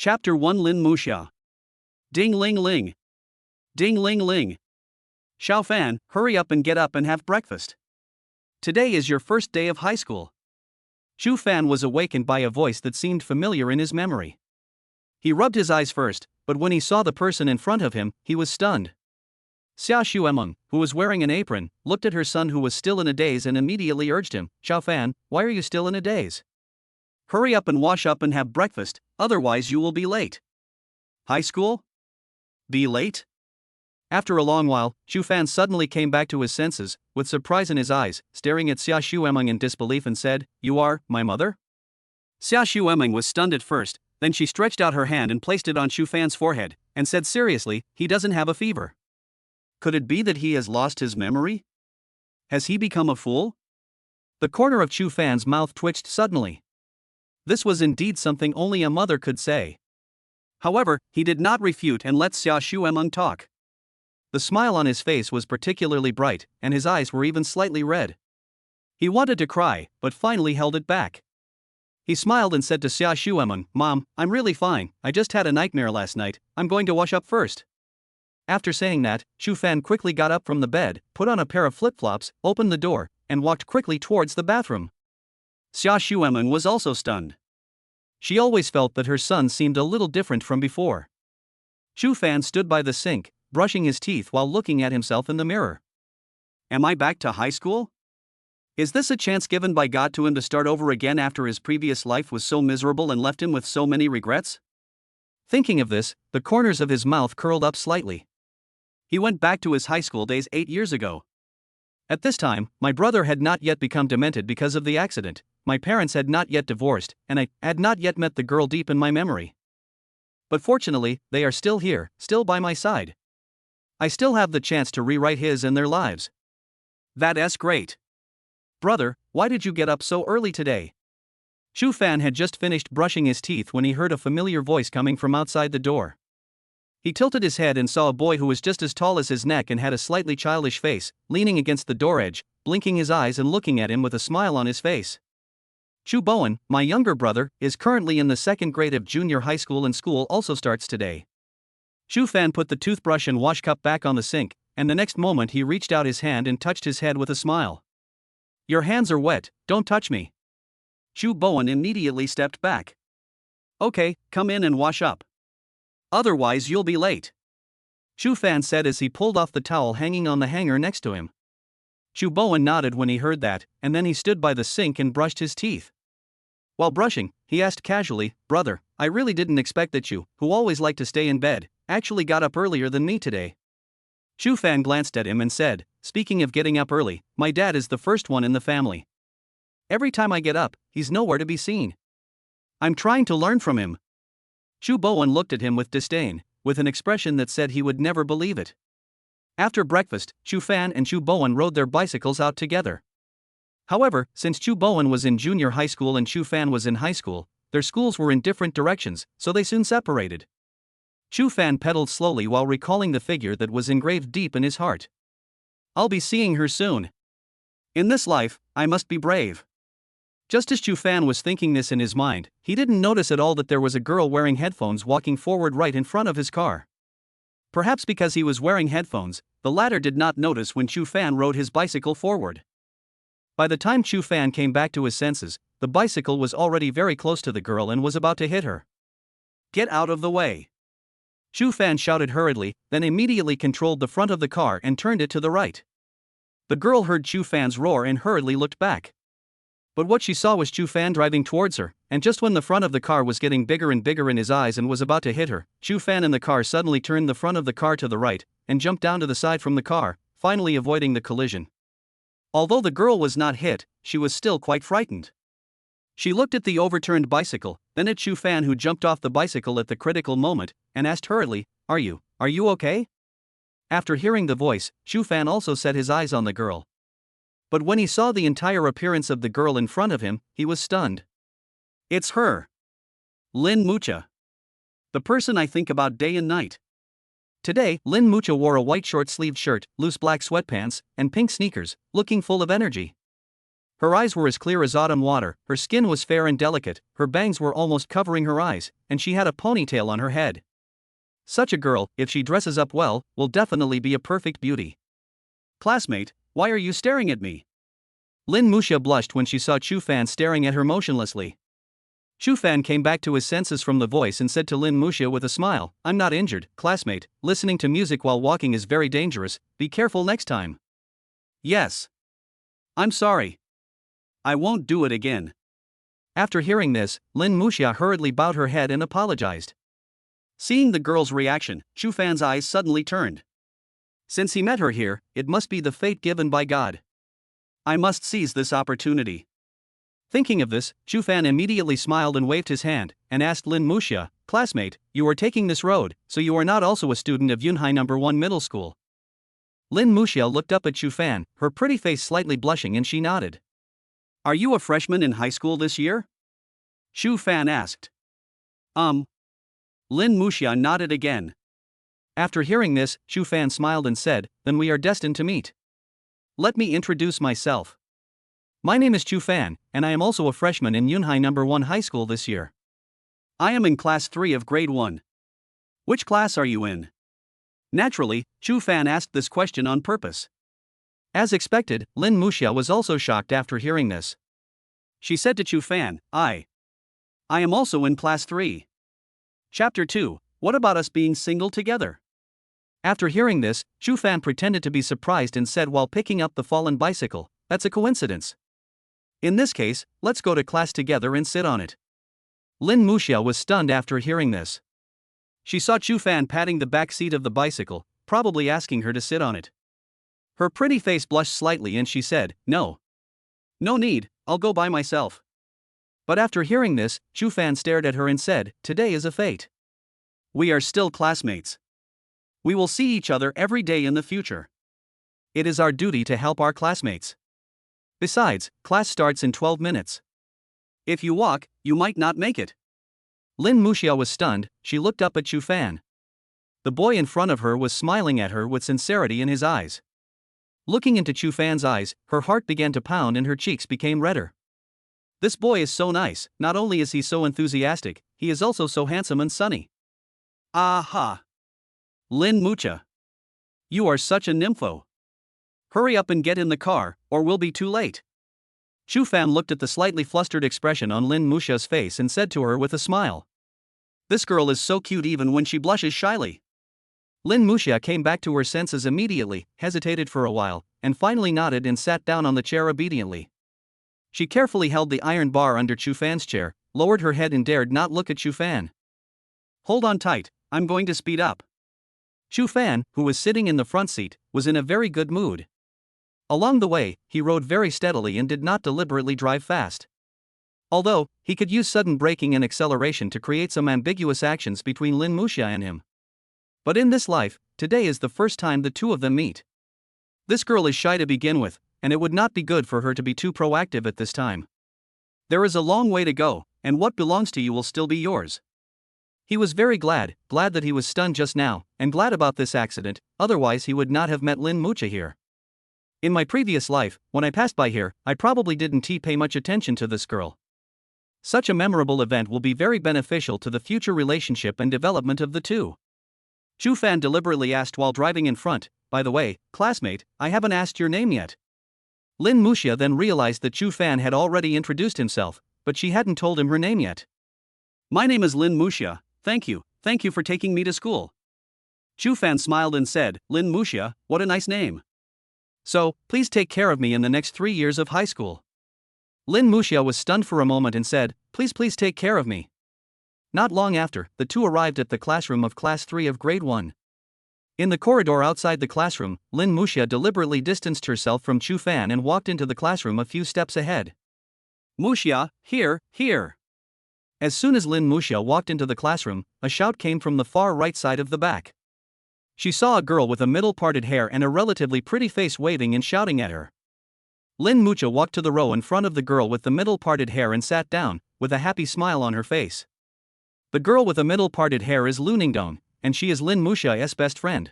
Chapter 1 Lin Muxia. Ding ling ling. Ding ling ling. Xiao Fan, hurry up and get up and have breakfast. Today is your first day of high school. Xu Fan was awakened by a voice that seemed familiar in his memory. He rubbed his eyes first, but when he saw the person in front of him, he was stunned. Xia Xuemeng, who was wearing an apron, looked at her son who was still in a daze and immediately urged him, Xiao Fan, why are you still in a daze? Hurry up and wash up and have breakfast, otherwise you will be late. High school? Be late? After a long while, Xu Fan suddenly came back to his senses, with surprise in his eyes, staring at Xia Xuemeng in disbelief and said, You are my mother? Xia Xuemeng was stunned at first, then she stretched out her hand and placed it on Xu Fan's forehead, and said seriously, he doesn't have a fever. Could it be that he has lost his memory? Has he become a fool? The corner of Xu Fan's mouth twitched suddenly. This was indeed something only a mother could say. However, he did not refute and let Xia Xuemeng talk. The smile on his face was particularly bright, and his eyes were even slightly red. He wanted to cry, but finally held it back. He smiled and said to Xia Xuemeng, Mom, I'm really fine, I just had a nightmare last night, I'm going to wash up first. After saying that, Xu Fan quickly got up from the bed, put on a pair of flip-flops, opened the door, and walked quickly towards the bathroom. Xia Xuemeng was also stunned. She always felt that her son seemed a little different from before. Xu Fan stood by the sink, brushing his teeth while looking at himself in the mirror. Am I back to high school? Is this a chance given by God to him to start over again after his previous life was so miserable and left him with so many regrets? Thinking of this, the corners of his mouth curled up slightly. He went back to his high school days 8 years ago. At this time, my brother had not yet become demented because of the accident, my parents had not yet divorced, and I had not yet met the girl deep in my memory. But fortunately, they are still here, still by my side. I still have the chance to rewrite his and their lives. That's great. Brother, why did you get up so early today? Xu Fan had just finished brushing his teeth when he heard a familiar voice coming from outside the door. He tilted his head and saw a boy who was just as tall as his neck and had a slightly childish face, leaning against the door edge, blinking his eyes and looking at him with a smile on his face. Chu Bowen, my younger brother, is currently in the 2nd grade of junior high school and school also starts today. Xu Fan put the toothbrush and wash cup back on the sink, and the next moment he reached out his hand and touched his head with a smile. Your hands are wet, don't touch me. Xu Bowen immediately stepped back. Okay, come in and wash up. Otherwise you'll be late. Xu Fan said as he pulled off the towel hanging on the hanger next to him. Xu Bowen nodded when he heard that, and then he stood by the sink and brushed his teeth. While brushing, he asked casually, Brother, I really didn't expect that you, who always like to stay in bed, actually got up earlier than me today. Xu Fan glanced at him and said, Speaking of getting up early, my dad is the first one in the family. Every time I get up, he's nowhere to be seen. I'm trying to learn from him. Xu Bowen looked at him with disdain, with an expression that said he would never believe it. After breakfast, Xu Fan and Xu Bowen rode their bicycles out together. However, since Xu Bowen was in junior high school and Xu Fan was in high school, their schools were in different directions, so they soon separated. Xu Fan pedaled slowly while recalling the figure that was engraved deep in his heart. I'll be seeing her soon. In this life, I must be brave. Just as Xu Fan was thinking this in his mind, he didn't notice at all that there was a girl wearing headphones walking forward right in front of his car. Perhaps because he was wearing headphones, the latter did not notice when Xu Fan rode his bicycle forward. By the time Xu Fan came back to his senses, the bicycle was already very close to the girl and was about to hit her. Get out of the way. Xu Fan shouted hurriedly, then immediately controlled the front of the car and turned it to the right. The girl heard Xu Fan's roar and hurriedly looked back. But what she saw was Xu Fan driving towards her, and just when the front of the car was getting bigger and bigger in his eyes and was about to hit her, Xu Fan in the car suddenly turned the front of the car to the right, and jumped down to the side from the car, finally avoiding the collision. Although the girl was not hit, she was still quite frightened. She looked at the overturned bicycle, then at Xu Fan who jumped off the bicycle at the critical moment, and asked hurriedly, Are you okay? After hearing the voice, Xu Fan also set his eyes on the girl. But when he saw the entire appearance of the girl in front of him, he was stunned. It's her. Lin Muxia. The person I think about day and night. Today, Lin Muxia wore a white short-sleeved shirt, loose black sweatpants, and pink sneakers, looking full of energy. Her eyes were as clear as autumn water, her skin was fair and delicate, her bangs were almost covering her eyes, and she had a ponytail on her head. Such a girl, if she dresses up well, will definitely be a perfect beauty. Classmate, why are you staring at me? Lin Muxia blushed when she saw Chu Fan staring at her motionlessly. Chu Fan came back to his senses from the voice and said to Lin Muxia with a smile, I'm not injured, classmate, listening to music while walking is very dangerous, be careful next time. Yes. I'm sorry. I won't do it again. After hearing this, Lin Muxia hurriedly bowed her head and apologized. Seeing the girl's reaction, Chu Fan's eyes suddenly turned. Since he met her here, it must be the fate given by God. I must seize this opportunity. Thinking of this, Chu Fan immediately smiled and waved his hand, and asked Lin Muxia, classmate, you are taking this road, so you are not also a student of Yunhai No. 1 Middle School. Lin Muxia looked up at Chu Fan, her pretty face slightly blushing, and she nodded. Are you a freshman in high school this year? Chu Fan asked. Lin Muxia nodded again. After hearing this, Chu Fan smiled and said, then we are destined to meet. Let me introduce myself. My name is Chu Fan, and I am also a freshman in Yunhai No. 1 High School this year. I am in Class 3 of Grade 1. Which class are you in? Naturally, Chu Fan asked this question on purpose. As expected, Lin Muxia was also shocked after hearing this. She said to Chu Fan, I am also in Class 3. Chapter 2, what about us being single together? After hearing this, Chu Fan pretended to be surprised and said while picking up the fallen bicycle, that's a coincidence. In this case, let's go to class together and sit on it. Lin Muxia was stunned after hearing this. She saw Chu Fan patting the back seat of the bicycle, probably asking her to sit on it. Her pretty face blushed slightly and she said, no. No need, I'll go by myself. But after hearing this, Chu Fan stared at her and said, today is a fate. We are still classmates. We will see each other every day in the future. It is our duty to help our classmates. Besides, class starts in 12 minutes. If you walk, you might not make it. Lin Muxia was stunned, she looked up at Chu Fan. The boy in front of her was smiling at her with sincerity in his eyes. Looking into Chu Fan's eyes, her heart began to pound and her cheeks became redder. This boy is so nice, not only is he so enthusiastic, he is also so handsome and sunny. Aha! Lin Muxia. You are such a nympho. Hurry up and get in the car, or we'll be too late. Chu Fan looked at the slightly flustered expression on Lin Muxia's face and said to her with a smile. This girl is so cute even when she blushes shyly. Lin Muxia came back to her senses immediately, hesitated for a while, and finally nodded and sat down on the chair obediently. She carefully held the iron bar under Chu Fan's chair, lowered her head and dared not look at Chu Fan. Hold on tight, I'm going to speed up. Chu Fan, who was sitting in the front seat, was in a very good mood. Along the way, he rode very steadily and did not deliberately drive fast. Although, he could use sudden braking and acceleration to create some ambiguous actions between Lin Muxia and him. But in this life, today is the first time the two of them meet. This girl is shy to begin with, and it would not be good for her to be too proactive at this time. There is a long way to go, and what belongs to you will still be yours. He was very glad that he was stunned just now, and glad about this accident, otherwise he would not have met Lin Muxia here. In my previous life, when I passed by here, I probably didn't pay much attention to this girl. Such a memorable event will be very beneficial to the future relationship and development of the two. Chu Fan deliberately asked while driving in front, by the way, classmate, I haven't asked your name yet. Lin Muxia then realized that Chu Fan had already introduced himself, but she hadn't told him her name yet. My name is Lin Muxia, thank you for taking me to school. Chu Fan smiled and said, Lin Muxia, what a nice name. So, please take care of me in the next 3 years of high school. Lin Muxia was stunned for a moment and said, please take care of me. Not long after, the two arrived at the classroom of Class 3 of Grade 1. In the corridor outside the classroom, Lin Muxia deliberately distanced herself from Chu Fan and walked into the classroom a few steps ahead. Muxia, here. As soon as Lin Muxia walked into the classroom, a shout came from the far right side of the back. She saw a girl with a middle-parted hair and a relatively pretty face waving and shouting at her. Lin Muxia walked to the row in front of the girl with the middle-parted hair and sat down, with a happy smile on her face. The girl with the middle-parted hair is Lu Ningdong, and she is Lin Muxia's best friend.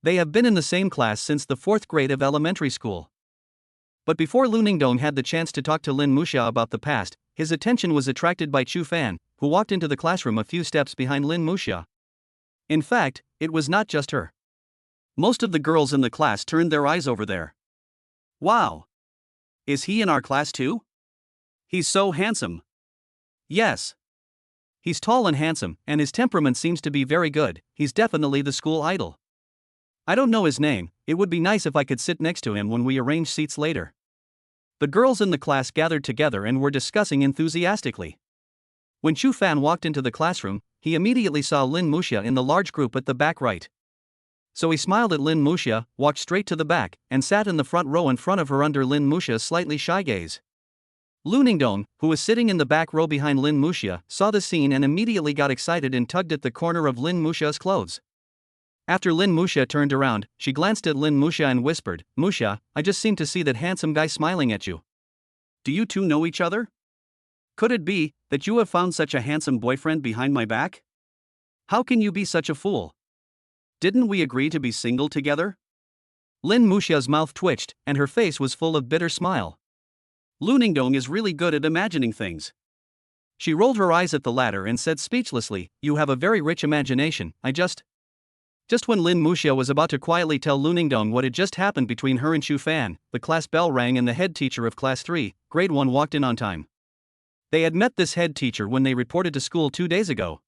They have been in the same class since the 4th grade of elementary school. But before Lu Ningdong had the chance to talk to Lin Muxia about the past, his attention was attracted by Chu Fan, who walked into the classroom a few steps behind Lin Muxia. In fact, it was not just her. Most of the girls in the class turned their eyes over there. Wow! Is he in our class too? He's so handsome. Yes. He's tall and handsome, and his temperament seems to be very good. He's definitely the school idol. I don't know his name. It would be nice if I could sit next to him when we arrange seats later. The girls in the class gathered together and were discussing enthusiastically. When Chu Fan walked into the classroom, he immediately saw Lin Muxia in the large group at the back right. So he smiled at Lin Muxia, walked straight to the back, and sat in the front row in front of her under Lin Muxia's slightly shy gaze. Lu Ningdong, who was sitting in the back row behind Lin Muxia, saw the scene and immediately got excited and tugged at the corner of Lin Muxia's clothes. After Lin Muxia turned around, she glanced at Lin Muxia and whispered, "Muxia, I just seem to see that handsome guy smiling at you. Do you two know each other? Could it be that you have found such a handsome boyfriend behind my back? How can you be such a fool? Didn't we agree to be single together?" Lin Muxia's mouth twitched, and her face was full of bitter smile. Lu Ningdong is really good at imagining things. She rolled her eyes at the latter and said speechlessly, "You have a very rich imagination. Just when Lin Muxia was about to quietly tell Lu Ningdong what had just happened between her and Chu Fan, the class bell rang and the head teacher of class 3, grade 1 walked in on time. They had met this head teacher when they reported to school 2 days ago.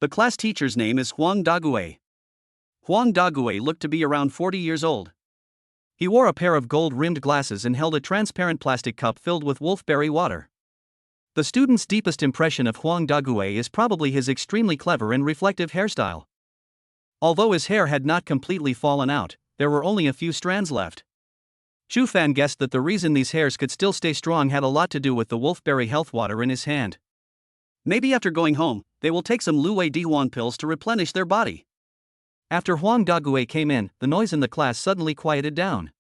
The class teacher's name is Huang Dague. Huang Dague looked to be around 40 years old. He wore a pair of gold-rimmed glasses and held a transparent plastic cup filled with wolfberry water. The student's deepest impression of Huang Dague is probably his extremely clever and reflective hairstyle. Although his hair had not completely fallen out, there were only a few strands left. Chu Fan guessed that the reason these hairs could still stay strong had a lot to do with the wolfberry health water in his hand. Maybe after going home, they will take some Luwei Dihuan pills to replenish their body. After Huang Dague came in, the noise in the class suddenly quieted down.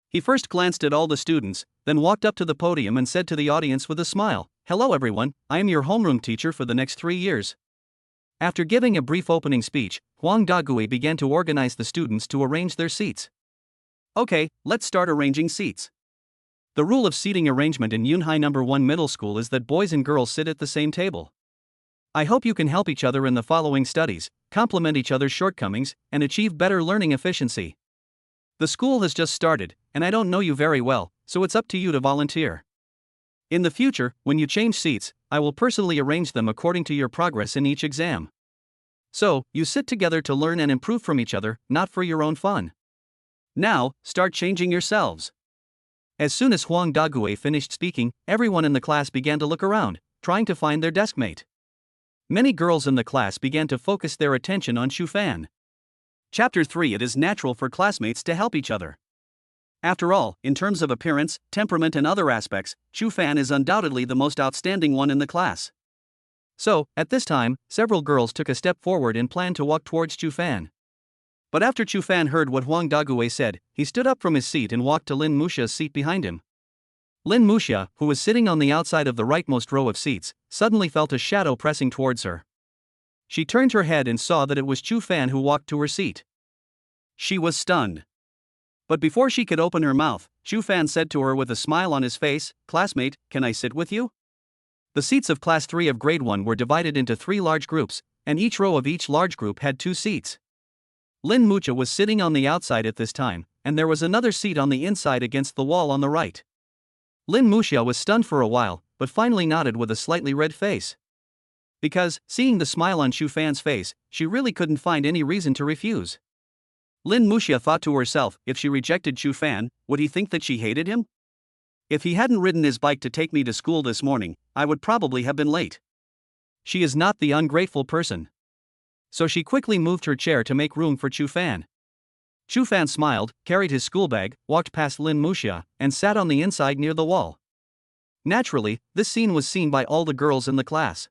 He first glanced at all the students, then walked up to the podium and said to the audience with a smile, "Hello everyone, I am your homeroom teacher for the next 3 years." After giving a brief opening speech, Huang Dague began to organize the students to arrange their seats. Okay, let's start arranging seats. The rule of seating arrangement in Yunhai No. 1 Middle School is that boys and girls sit at the same table. I hope you can help each other in the following studies, complement each other's shortcomings, and achieve better learning efficiency. The school has just started, and I don't know you very well, so it's up to you to volunteer. In the future, when you change seats, I will personally arrange them according to your progress in each exam. So, you sit together to learn and improve from each other, not for your own fun. Now, start changing yourselves. As soon as Huang Dague finished speaking, everyone in the class began to look around, trying to find their deskmate. Many girls in the class began to focus their attention on Chu Fan. Chapter 3. It is natural for classmates to help each other. After all, in terms of appearance, temperament and other aspects, Chu Fan is undoubtedly the most outstanding one in the class. So, at this time, several girls took a step forward and planned to walk towards Chu Fan. But after Chu Fan heard what Huang Dague said, he stood up from his seat and walked to Lin Muxia's seat behind him. Lin Muxia, who was sitting on the outside of the rightmost row of seats, suddenly felt a shadow pressing towards her. She turned her head and saw that it was Chu Fan who walked to her seat. She was stunned. But before she could open her mouth, Chu Fan said to her with a smile on his face, "Classmate, can I sit with you?" The seats of Class 3 of Grade 1 were divided into 3 large groups, and each row of each large group had 2 seats. Lin Muxia was sitting on the outside at this time, and there was another seat on the inside against the wall on the right. Lin Muxia was stunned for a while, but finally nodded with a slightly red face. Because, seeing the smile on Chu Fan's face, she really couldn't find any reason to refuse. Lin Muxia thought to herself, if she rejected Chu Fan, would he think that she hated him? If he hadn't ridden his bike to take me to school this morning, I would probably have been late. She is not the ungrateful person. So she quickly moved her chair to make room for Chu Fan. Chu Fan smiled, carried his school bag, walked past Lin Muxia, and sat on the inside near the wall. Naturally, this scene was seen by all the girls in the class.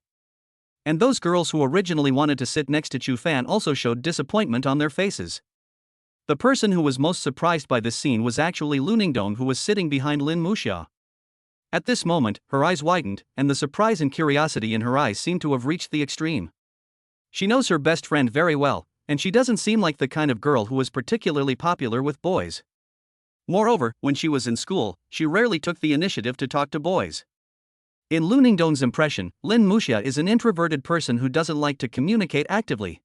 And those girls who originally wanted to sit next to Chu Fan also showed disappointment on their faces. The person who was most surprised by this scene was actually Lu Ningdong, who was sitting behind Lin Muxia. At this moment, her eyes widened, and the surprise and curiosity in her eyes seemed to have reached the extreme. She knows her best friend very well, and she doesn't seem like the kind of girl who is particularly popular with boys. Moreover, when she was in school, she rarely took the initiative to talk to boys. In Lu Ningdong's impression, Lin Muxia is an introverted person who doesn't like to communicate actively.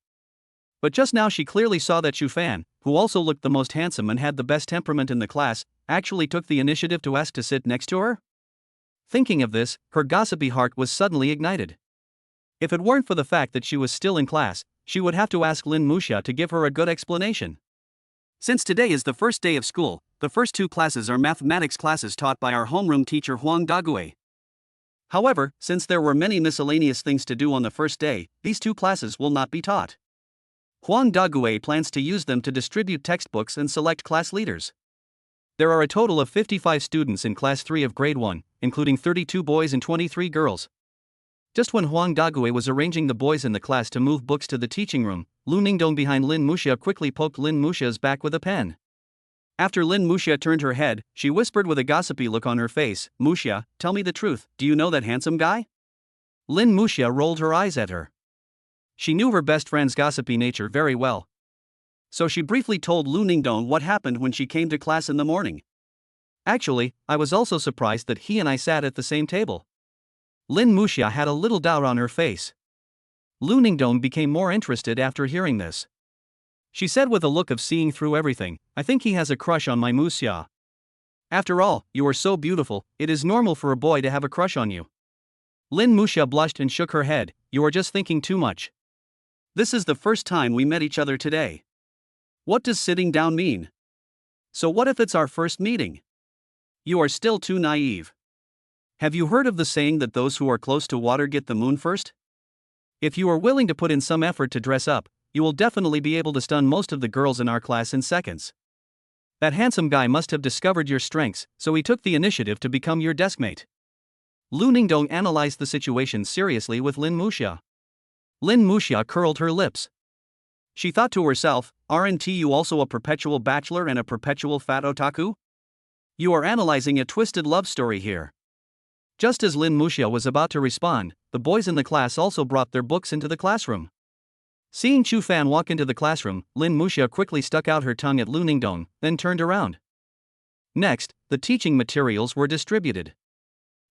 But just now she clearly saw that Chu Fan, who also looked the most handsome and had the best temperament in the class, actually took the initiative to ask to sit next to her. Thinking of this, her gossipy heart was suddenly ignited. If it weren't for the fact that she was still in class, she would have to ask Lin Muxia to give her a good explanation. Since today is the first day of school, the first 2 classes are mathematics classes taught by our homeroom teacher Huang Dague. However, since there were many miscellaneous things to do on the first day, these 2 classes will not be taught. Huang Dague plans to use them to distribute textbooks and select class leaders. There are a total of 55 students in Class 3 of Grade 1, including 32 boys and 23 girls. Just when Huang Dague was arranging the boys in the class to move books to the teaching room, Lu Ningdong behind Lin Muxia quickly poked Lin Muxia's back with a pen. After Lin Muxia turned her head, she whispered with a gossipy look on her face, "Muxia, tell me the truth, do you know that handsome guy?" Lin Muxia rolled her eyes at her. She knew her best friend's gossipy nature very well. So she briefly told Lu Ningdong what happened when she came to class in the morning. "Actually, I was also surprised that he and I sat at the same table." Lin Muxia had a little doubt on her face. Lu Ningdong became more interested after hearing this. She said with a look of seeing through everything, "I think he has a crush on my Muxia. After all, you are so beautiful, it is normal for a boy to have a crush on you." Lin Muxia blushed and shook her head, "You are just thinking too much. This is the first time we met each other today. What does sitting down mean? So what if it's our first meeting? You are still too naive. Have you heard of the saying that those who are close to water get the moon first? If you are willing to put in some effort to dress up, you will definitely be able to stun most of the girls in our class in seconds. That handsome guy must have discovered your strengths, so he took the initiative to become your deskmate." Lu Ningdong analyzed the situation seriously with Lin Muxia. Lin Muxia curled her lips. She thought to herself, "Aren't you also a perpetual bachelor and a perpetual fat otaku? You are analyzing a twisted love story here." Just as Lin Muxia was about to respond, the boys in the class also brought their books into the classroom. Seeing Chu Fan walk into the classroom, Lin Muxia quickly stuck out her tongue at Lu Ningdong, then turned around. Next, the teaching materials were distributed.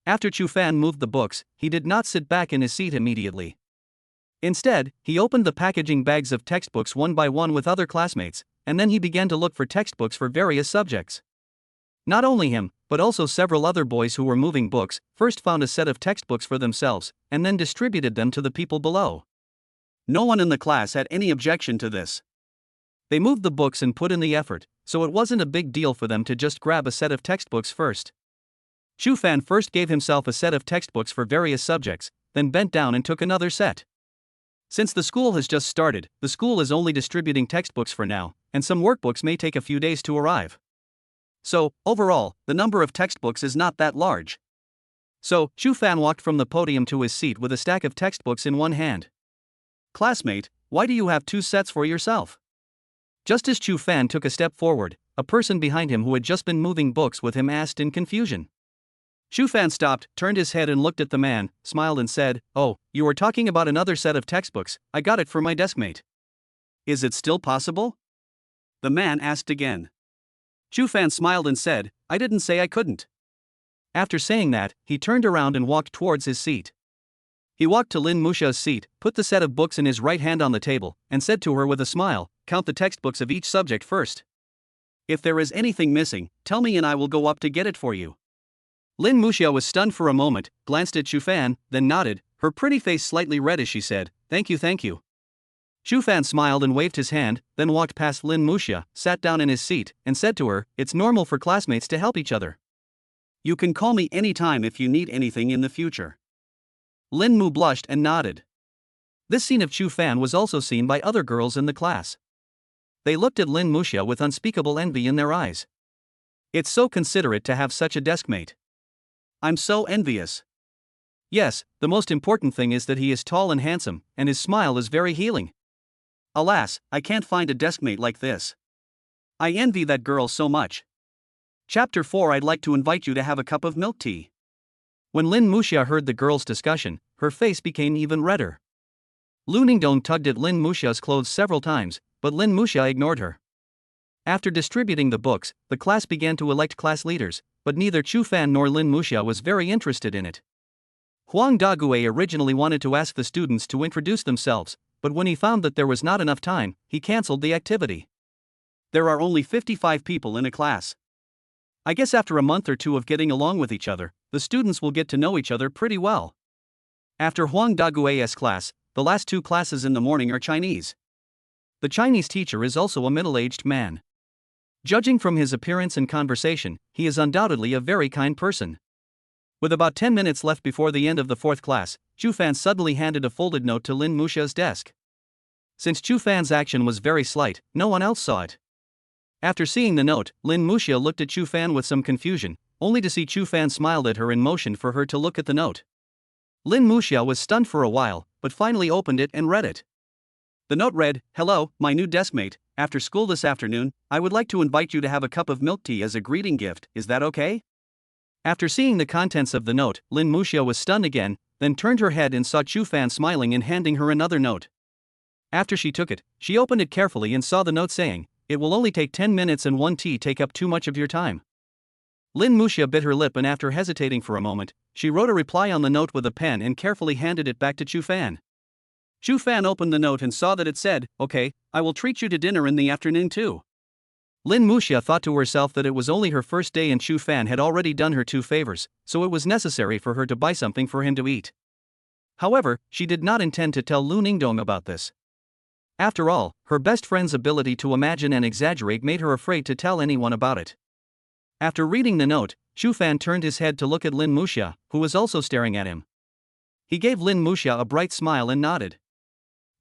After Chu Fan moved the books, he did not sit back in his seat immediately. Instead, he opened the packaging bags of textbooks one by one with other classmates, and then he began to look for textbooks for various subjects. Not only him, but also several other boys who were moving books, first found a set of textbooks for themselves, and then distributed them to the people below. No one in the class had any objection to this. They moved the books and put in the effort, so it wasn't a big deal for them to just grab a set of textbooks first. Chu Fan first gave himself a set of textbooks for various subjects, then bent down and took another set. Since the school has just started, the school is only distributing textbooks for now, and some workbooks may take a few days to arrive. So, overall, the number of textbooks is not that large. So, Chu Fan walked from the podium to his seat with a stack of textbooks in one hand. "Classmate, why do you have 2 sets for yourself?" Just as Chu Fan took a step forward, a person behind him who had just been moving books with him asked in confusion. Chu Fan stopped, turned his head and looked at the man, smiled and said, "Oh, you are talking about another set of textbooks, I got it for my deskmate." "Is it still possible?" the man asked again. Chu Fan smiled and said, "I didn't say I couldn't." After saying that, he turned around and walked towards his seat. He walked to Lin Muxia's seat, put the set of books in his right hand on the table, and said to her with a smile, "Count the textbooks of each subject first. If there is anything missing, tell me and I will go up to get it for you." Lin Muxia was stunned for a moment, glanced at Chu Fan, then nodded, her pretty face slightly red as she said, "Thank you, thank you." Chu Fan smiled and waved his hand, then walked past Lin Muxia, sat down in his seat, and said to her, "It's normal for classmates to help each other. You can call me anytime if you need anything in the future." Lin Mu blushed and nodded. This scene of Chu Fan was also seen by other girls in the class. They looked at Lin Muxia with unspeakable envy in their eyes. It's so considerate to have such a deskmate. I'm so envious. Yes, the most important thing is that he is tall and handsome, and his smile is very healing. Alas, I can't find a deskmate like this. I envy that girl so much. Chapter 4. I'd like to invite you to have a cup of milk tea. When Lin Muxia heard the girls' discussion, her face became even redder. Lu Ningdong tugged at Lin Muxia's clothes several times, but Lin Muxia ignored her. After distributing the books, the class began to elect class leaders, but neither Chu Fan nor Lin Muxia was very interested in it. Huang Dague originally wanted to ask the students to introduce themselves, but when he found that there was not enough time, he cancelled the activity. There are only 55 people in a class. I guess after a month or two of getting along with each other, the students will get to know each other pretty well. After Huang Dague's class, the last two classes in the morning are Chinese. The Chinese teacher is also a middle-aged man. Judging from his appearance and conversation, he is undoubtedly a very kind person. With about 10 minutes left before the end of the fourth class, Chu Fan suddenly handed a folded note to Lin Muxia's desk. Since Chu Fan's action was very slight, no one else saw it. After seeing the note, Lin Muxia looked at Chu Fan with some confusion, only to see Chu Fan smiled at her and motioned for her to look at the note. Lin Muxia was stunned for a while, but finally opened it and read it. The note read, "Hello, my new deskmate. After school this afternoon, I would like to invite you to have a cup of milk tea as a greeting gift. Is that okay?" After seeing the contents of the note, Lin Muxia was stunned again, then turned her head and saw Chu Fan smiling and handing her another note. After she took it, she opened it carefully and saw the note saying, "It will only take 10 minutes and one tea take up too much of your time." Lin Muxia bit her lip and after hesitating for a moment, she wrote a reply on the note with a pen and carefully handed it back to Chu Fan. Chu Fan opened the note and saw that it said, "Okay, I will treat you to dinner in the afternoon too." Lin Muxia thought to herself that it was only her first day and Chu Fan had already done her 2 favors, so it was necessary for her to buy something for him to eat. However, she did not intend to tell Lu Ningdong about this. After all, her best friend's ability to imagine and exaggerate made her afraid to tell anyone about it. After reading the note, Chu Fan turned his head to look at Lin Muxia, who was also staring at him. He gave Lin Muxia a bright smile and nodded.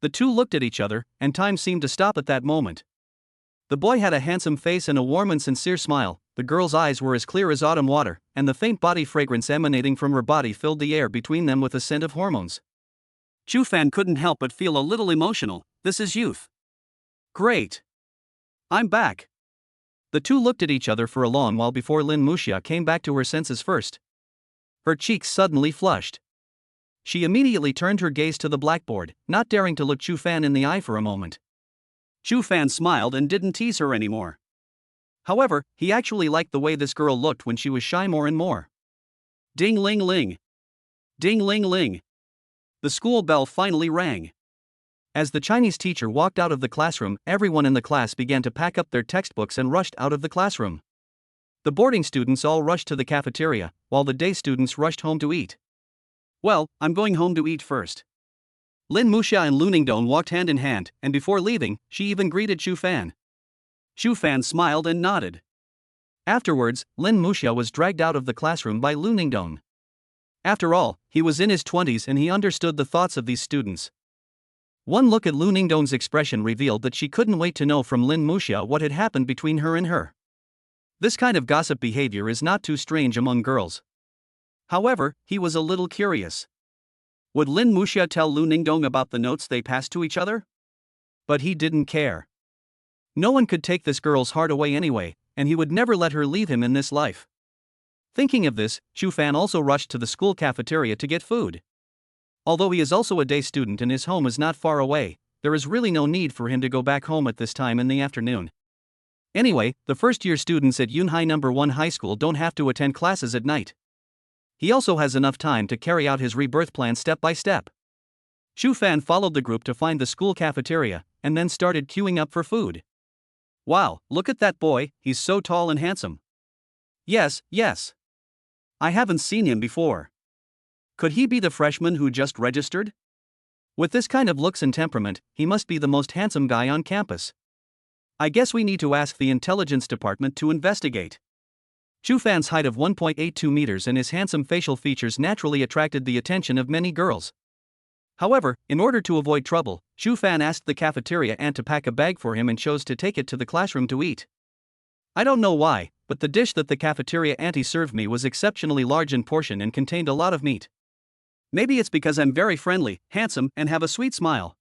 The two looked at each other, and time seemed to stop at that moment. The boy had a handsome face and a warm and sincere smile, the girl's eyes were as clear as autumn water, and the faint body fragrance emanating from her body filled the air between them with a scent of hormones. Chu Fan couldn't help but feel a little emotional. This is youth. Great. I'm back. The two looked at each other for a long while before Lin Muxia came back to her senses first. Her cheeks suddenly flushed. She immediately turned her gaze to the blackboard, not daring to look Chu Fan in the eye for a moment. Chu Fan smiled and didn't tease her anymore. However, he actually liked the way this girl looked when she was shy more and more. Ding ling ling. Ding ling ling. The school bell finally rang. As the Chinese teacher walked out of the classroom, everyone in the class began to pack up their textbooks and rushed out of the classroom. The boarding students all rushed to the cafeteria, while the day students rushed home to eat. "Well, I'm going home to eat first." Lin Muxia and Lu Ningdong walked hand in hand, and before leaving, she even greeted Chu Fan. Chu Fan smiled and nodded. Afterwards, Lin Muxia was dragged out of the classroom by Lu Ningdong. After all, he was in his 20s and he understood the thoughts of these students. One look at Lu Ningdong's expression revealed that she couldn't wait to know from Lin Muxia what had happened between her and her. This kind of gossip behavior is not too strange among girls. However, he was a little curious. Would Lin Muxia tell Lu Ningdong about the notes they passed to each other? But he didn't care. No one could take this girl's heart away anyway, and he would never let her leave him in this life. Thinking of this, Chu Fan also rushed to the school cafeteria to get food. Although he is also a day student and his home is not far away, there is really no need for him to go back home at this time in the afternoon. Anyway, the first-year students at Yunhai No. 1 High School don't have to attend classes at night. He also has enough time to carry out his rebirth plan step by step. Chu Fan followed the group to find the school cafeteria, and then started queuing up for food. Wow, look at that boy, he's so tall and handsome. Yes. I haven't seen him before. Could he be the freshman who just registered? With this kind of looks and temperament, he must be the most handsome guy on campus. I guess we need to ask the intelligence department to investigate. Chu Fan's height of 1.82 meters and his handsome facial features naturally attracted the attention of many girls. However, in order to avoid trouble, Chu Fan asked the cafeteria aunt to pack a bag for him and chose to take it to the classroom to eat. I don't know why, but the dish that the cafeteria auntie served me was exceptionally large in portion and contained a lot of meat. Maybe it's because I'm very friendly, handsome, and have a sweet smile.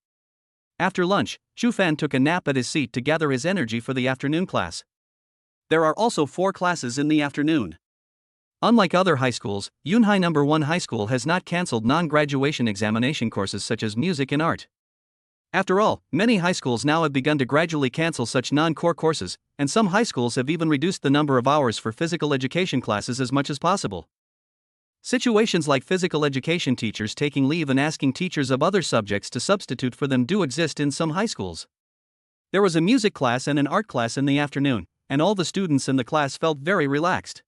After lunch, Chu Fan took a nap at his seat to gather his energy for the afternoon class. There are also 4 classes in the afternoon. Unlike other high schools, Yunhai No. 1 High School has not cancelled non-graduation examination courses such as music and art. After all, many high schools now have begun to gradually cancel such non-core courses, and some high schools have even reduced the number of hours for physical education classes as much as possible. Situations like physical education teachers taking leave and asking teachers of other subjects to substitute for them do exist in some high schools. There was a music class and an art class in the afternoon, and all the students in the class felt very relaxed.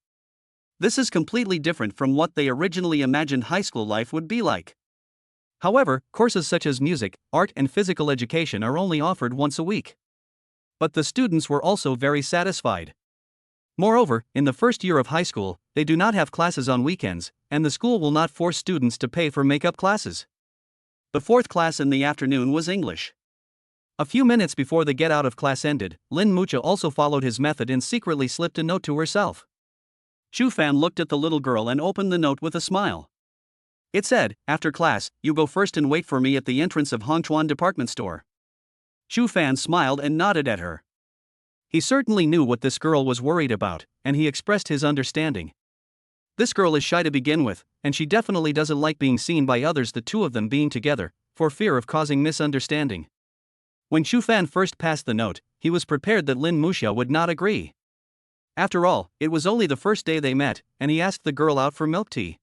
This is completely different from what they originally imagined high school life would be like. However, courses such as music, art, and physical education are only offered once a week. But the students were also very satisfied. Moreover, in the first year of high school, they do not have classes on weekends, and the school will not force students to pay for makeup classes. The fourth class in the afternoon was English. A few minutes before the get out of class ended, Lin Mucha also followed his method and secretly slipped a note to herself. Shu Fan looked at the little girl and opened the note with a smile. It said, "After class, you go first and wait for me at the entrance of Hongchuan department store." Shu Fan smiled and nodded at her. He certainly knew what this girl was worried about, and he expressed his understanding. This girl is shy to begin with, and she definitely doesn't like being seen by others, the two of them being together, for fear of causing misunderstanding. When Shu Fan first passed the note, he was prepared that Lin Muxia would not agree. After all, it was only the first day they met, and he asked the girl out for milk tea.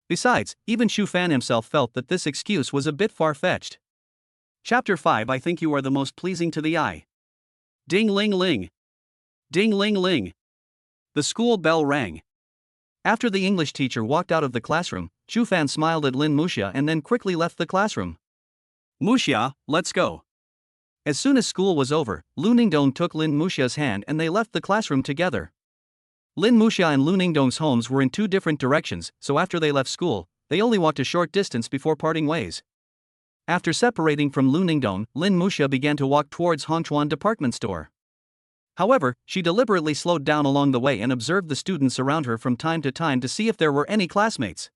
Besides, even Shu Fan himself felt that this excuse was a bit far-fetched. Chapter 5. I think you are the most pleasing to the eye. Ding ling ling. Ding ling ling. The school bell rang. After the English teacher walked out of the classroom, Shu Fan smiled at Lin Muxia and then quickly left the classroom. Muxia, let's go. As soon as school was over, Lu Ningdong took Lin Muxia's hand and they left the classroom together. Lin Muxia and Lu Ningdong's homes were in two different directions, so after they left school, they only walked a short distance before parting ways. After separating from Lu Ningdong, Lin Muxia began to walk towards Hongchuan department store. However, she deliberately slowed down along the way and observed the students around her from time to time to see if there were any classmates.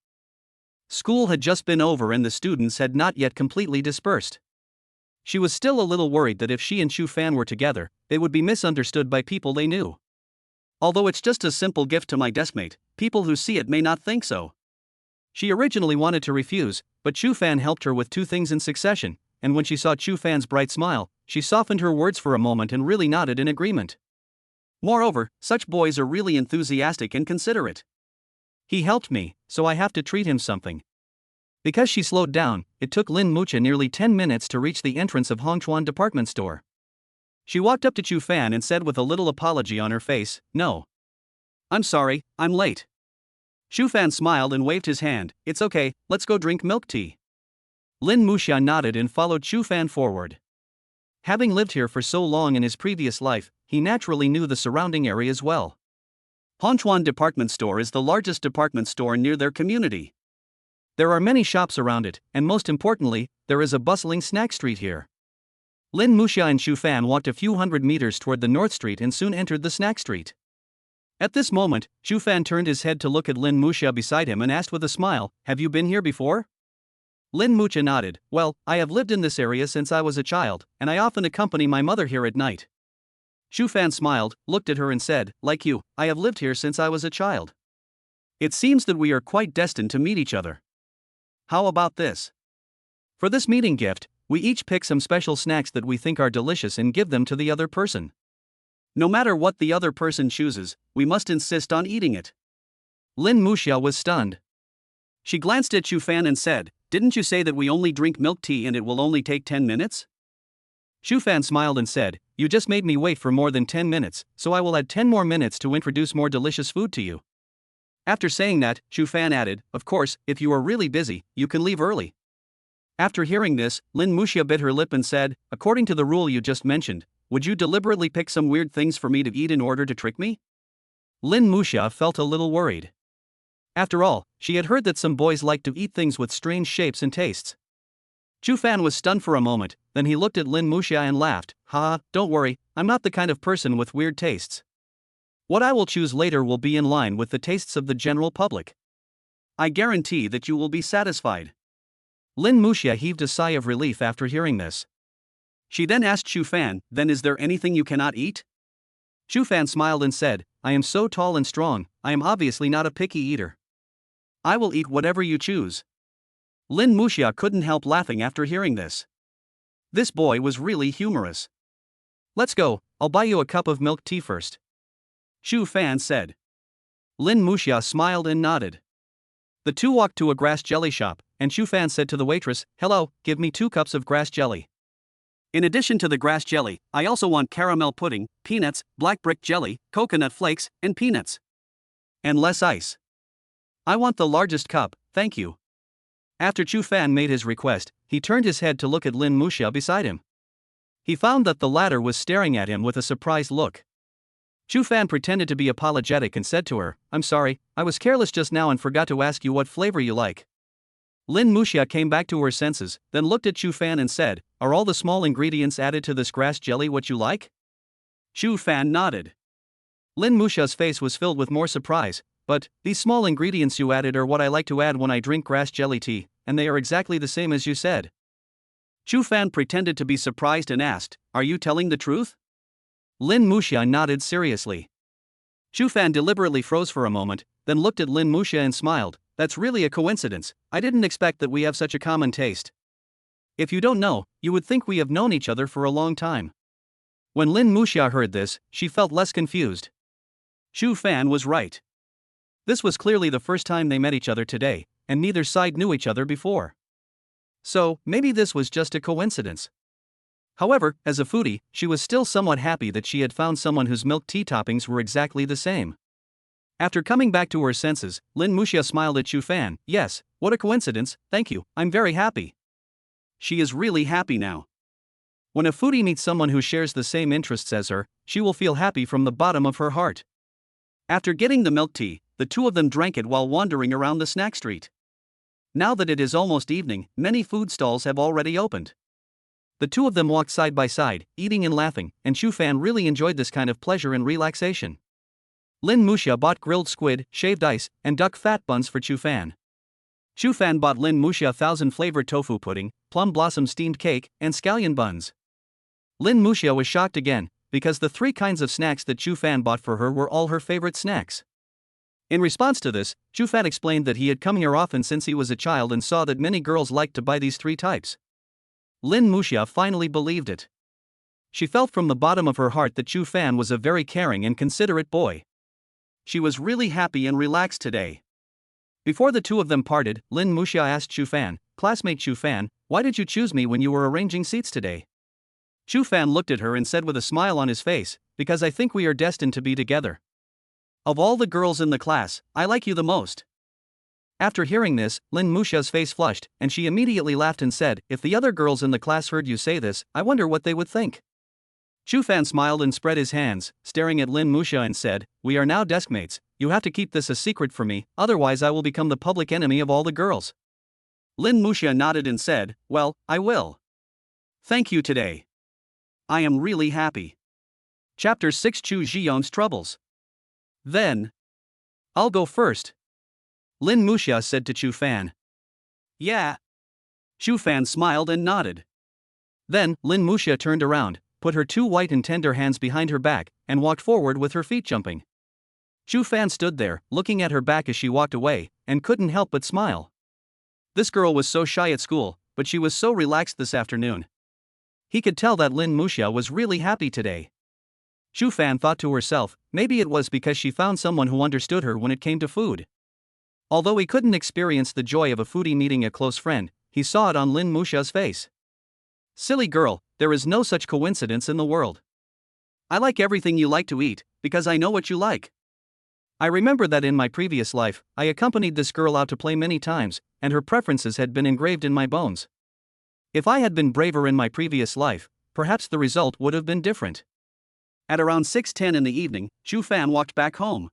School had just been over and the students had not yet completely dispersed. She was still a little worried that if she and Shu Fan were together, they would be misunderstood by people they knew. Although it's just a simple gift to my deskmate, people who see it may not think so. She originally wanted to refuse, but Shu Fan helped her with two things in succession, and when she saw Shu Fan's bright smile, she softened her words for a moment and really nodded in agreement. Moreover, such boys are really enthusiastic and considerate. He helped me, so I have to treat him something. Because she slowed down, it took Lin Muxia nearly 10 minutes to reach the entrance of Hongchuan department store. She walked up to Shu Fan and said with a little apology on her face, "No. I'm sorry, I'm late." Shu Fan smiled and waved his hand. "It's okay, let's go drink milk tea." Lin Muxia nodded and followed Shu Fan forward. Having lived here for so long in his previous life, he naturally knew the surrounding areas well. Hongchuan department store is the largest department store near their community. There are many shops around it, and most importantly, there is a bustling snack street here. Lin Muxia and Shu Fan walked a few hundred meters toward the North Street and soon entered the snack street. At this moment, Shu Fan turned his head to look at Lin Muxia beside him and asked with a smile, "Have you been here before?" Lin Muxia nodded. "Well, I have lived in this area since I was a child, and I often accompany my mother here at night." Shu Fan smiled, looked at her and said, "Like you, I have lived here since I was a child. It seems that we are quite destined to meet each other. How about this? For this meeting gift, we each pick some special snacks that we think are delicious and give them to the other person. No matter what the other person chooses, we must insist on eating it." Lin Muxia was stunned. She glanced at Shu Fan and said, "Didn't you say that we only drink milk tea and it will only take 10 minutes? Shu Fan smiled and said, "You just made me wait for more than 10 minutes, so I will add 10 more minutes to introduce more delicious food to you." After saying that, Shu Fan added, "Of course, if you are really busy, you can leave early." After hearing this, Lin Muxia bit her lip and said, "According to the rule you just mentioned, would you deliberately pick some weird things for me to eat in order to trick me?" Lin Muxia felt a little worried. After all, she had heard that some boys like to eat things with strange shapes and tastes. Shu Fan was stunned for a moment, then he looked at Lin Muxia and laughed, "Ha, don't worry, I'm not the kind of person with weird tastes. What I will choose later will be in line with the tastes of the general public. I guarantee that you will be satisfied." Lin Muxia heaved a sigh of relief after hearing this. She then asked Shu Fan, "Then is there anything you cannot eat?" Shu Fan smiled and said, "I am so tall and strong, I am obviously not a picky eater. I will eat whatever you choose." Lin Muxia couldn't help laughing after hearing this. This boy was really humorous. Let's go, I'll buy you a cup of milk tea first. Shu Fan said. Lin Muxia smiled and nodded. The two walked to a grass jelly shop, and Shu Fan said to the waitress, "Hello, give me 2 cups of grass jelly. In addition to the grass jelly, I also want caramel pudding, peanuts, black brick jelly, coconut flakes, and peanuts. And less ice. I want the largest cup, thank you." After Chu Fan made his request, he turned his head to look at Lin Muxia beside him. He found that the latter was staring at him with a surprised look. Chu Fan pretended to be apologetic and said to her, "I'm sorry, I was careless just now and forgot to ask you what flavor you like." Lin Muxia came back to her senses, then looked at Chu Fan and said, "Are all the small ingredients added to this grass jelly what you like?" Chu Fan nodded. Lin Muxia's face was filled with more surprise. "But, these small ingredients you added are what I like to add when I drink grass jelly tea, and they are exactly the same as you said." Chu Fan pretended to be surprised and asked, "Are you telling the truth?" Lin Muxia nodded seriously. Chu Fan deliberately froze for a moment, then looked at Lin Muxia and smiled. "That's really a coincidence, I didn't expect that we have such a common taste. If you don't know, you would think we have known each other for a long time." When Lin Muxia heard this, she felt less confused. Chu Fan was right. This was clearly the first time they met each other today, and neither side knew each other before. So, maybe this was just a coincidence. However, as a foodie, she was still somewhat happy that she had found someone whose milk tea toppings were exactly the same. After coming back to her senses, Lin Muxia smiled at Chu Fan. "Yes, what a coincidence, thank you, I'm very happy." She is really happy now. When a foodie meets someone who shares the same interests as her, she will feel happy from the bottom of her heart. After getting the milk tea, the two of them drank it while wandering around the snack street. Now that it is almost evening, many food stalls have already opened. The two of them walked side by side, eating and laughing, and Chu Fan really enjoyed this kind of pleasure and relaxation. Lin Muxia bought grilled squid, shaved ice, and duck fat buns for Chu Fan. Chu Fan bought Lin Muxia 1,000-flavored tofu pudding, plum blossom steamed cake, and scallion buns. Lin Muxia was shocked again, because the 3 kinds of snacks that Chu Fan bought for her were all her favorite snacks. In response to this, Chu Fan explained that he had come here often since he was a child and saw that many girls liked to buy these 3 types. Lin Muxia finally believed it. She felt from the bottom of her heart that Chu Fan was a very caring and considerate boy. She was really happy and relaxed today. Before the two of them parted, Lin Muxia asked Chu Fan, "Classmate Chu Fan, why did you choose me when you were arranging seats today?" Chu Fan looked at her and said with a smile on his face, "Because I think we are destined to be together. Of all the girls in the class, I like you the most." After hearing this, Lin Muxia's face flushed, and she immediately laughed and said, "If the other girls in the class heard you say this, I wonder what they would think." Chu Fan smiled and spread his hands, staring at Lin Muxia and said, "We are now deskmates, you have to keep this a secret for me, otherwise I will become the public enemy of all the girls." Lin Muxia nodded and said, "Well, I will. Thank you today. I am really happy." Chapter 6: Chu Zhiyong's Troubles. Then, "I'll go first," Lin Muxia said to Chu Fan. "Yeah." Chu Fan smiled and nodded. Then, Lin Muxia turned around, put her 2 white and tender hands behind her back, and walked forward with her feet jumping. Chu Fan stood there, looking at her back as she walked away, and couldn't help but smile. This girl was so shy at school, but she was so relaxed this afternoon. He could tell that Lin Muxia was really happy today. Chu Fan thought to herself, maybe it was because she found someone who understood her when it came to food. Although he couldn't experience the joy of a foodie meeting a close friend, he saw it on Lin Muxia's face. "Silly girl, there is no such coincidence in the world. I like everything you like to eat, because I know what you like. I remember that in my previous life, I accompanied this girl out to play many times, and her preferences had been engraved in my bones. If I had been braver in my previous life, perhaps the result would have been different." At around 6:10 in the evening, Chu Fan walked back home.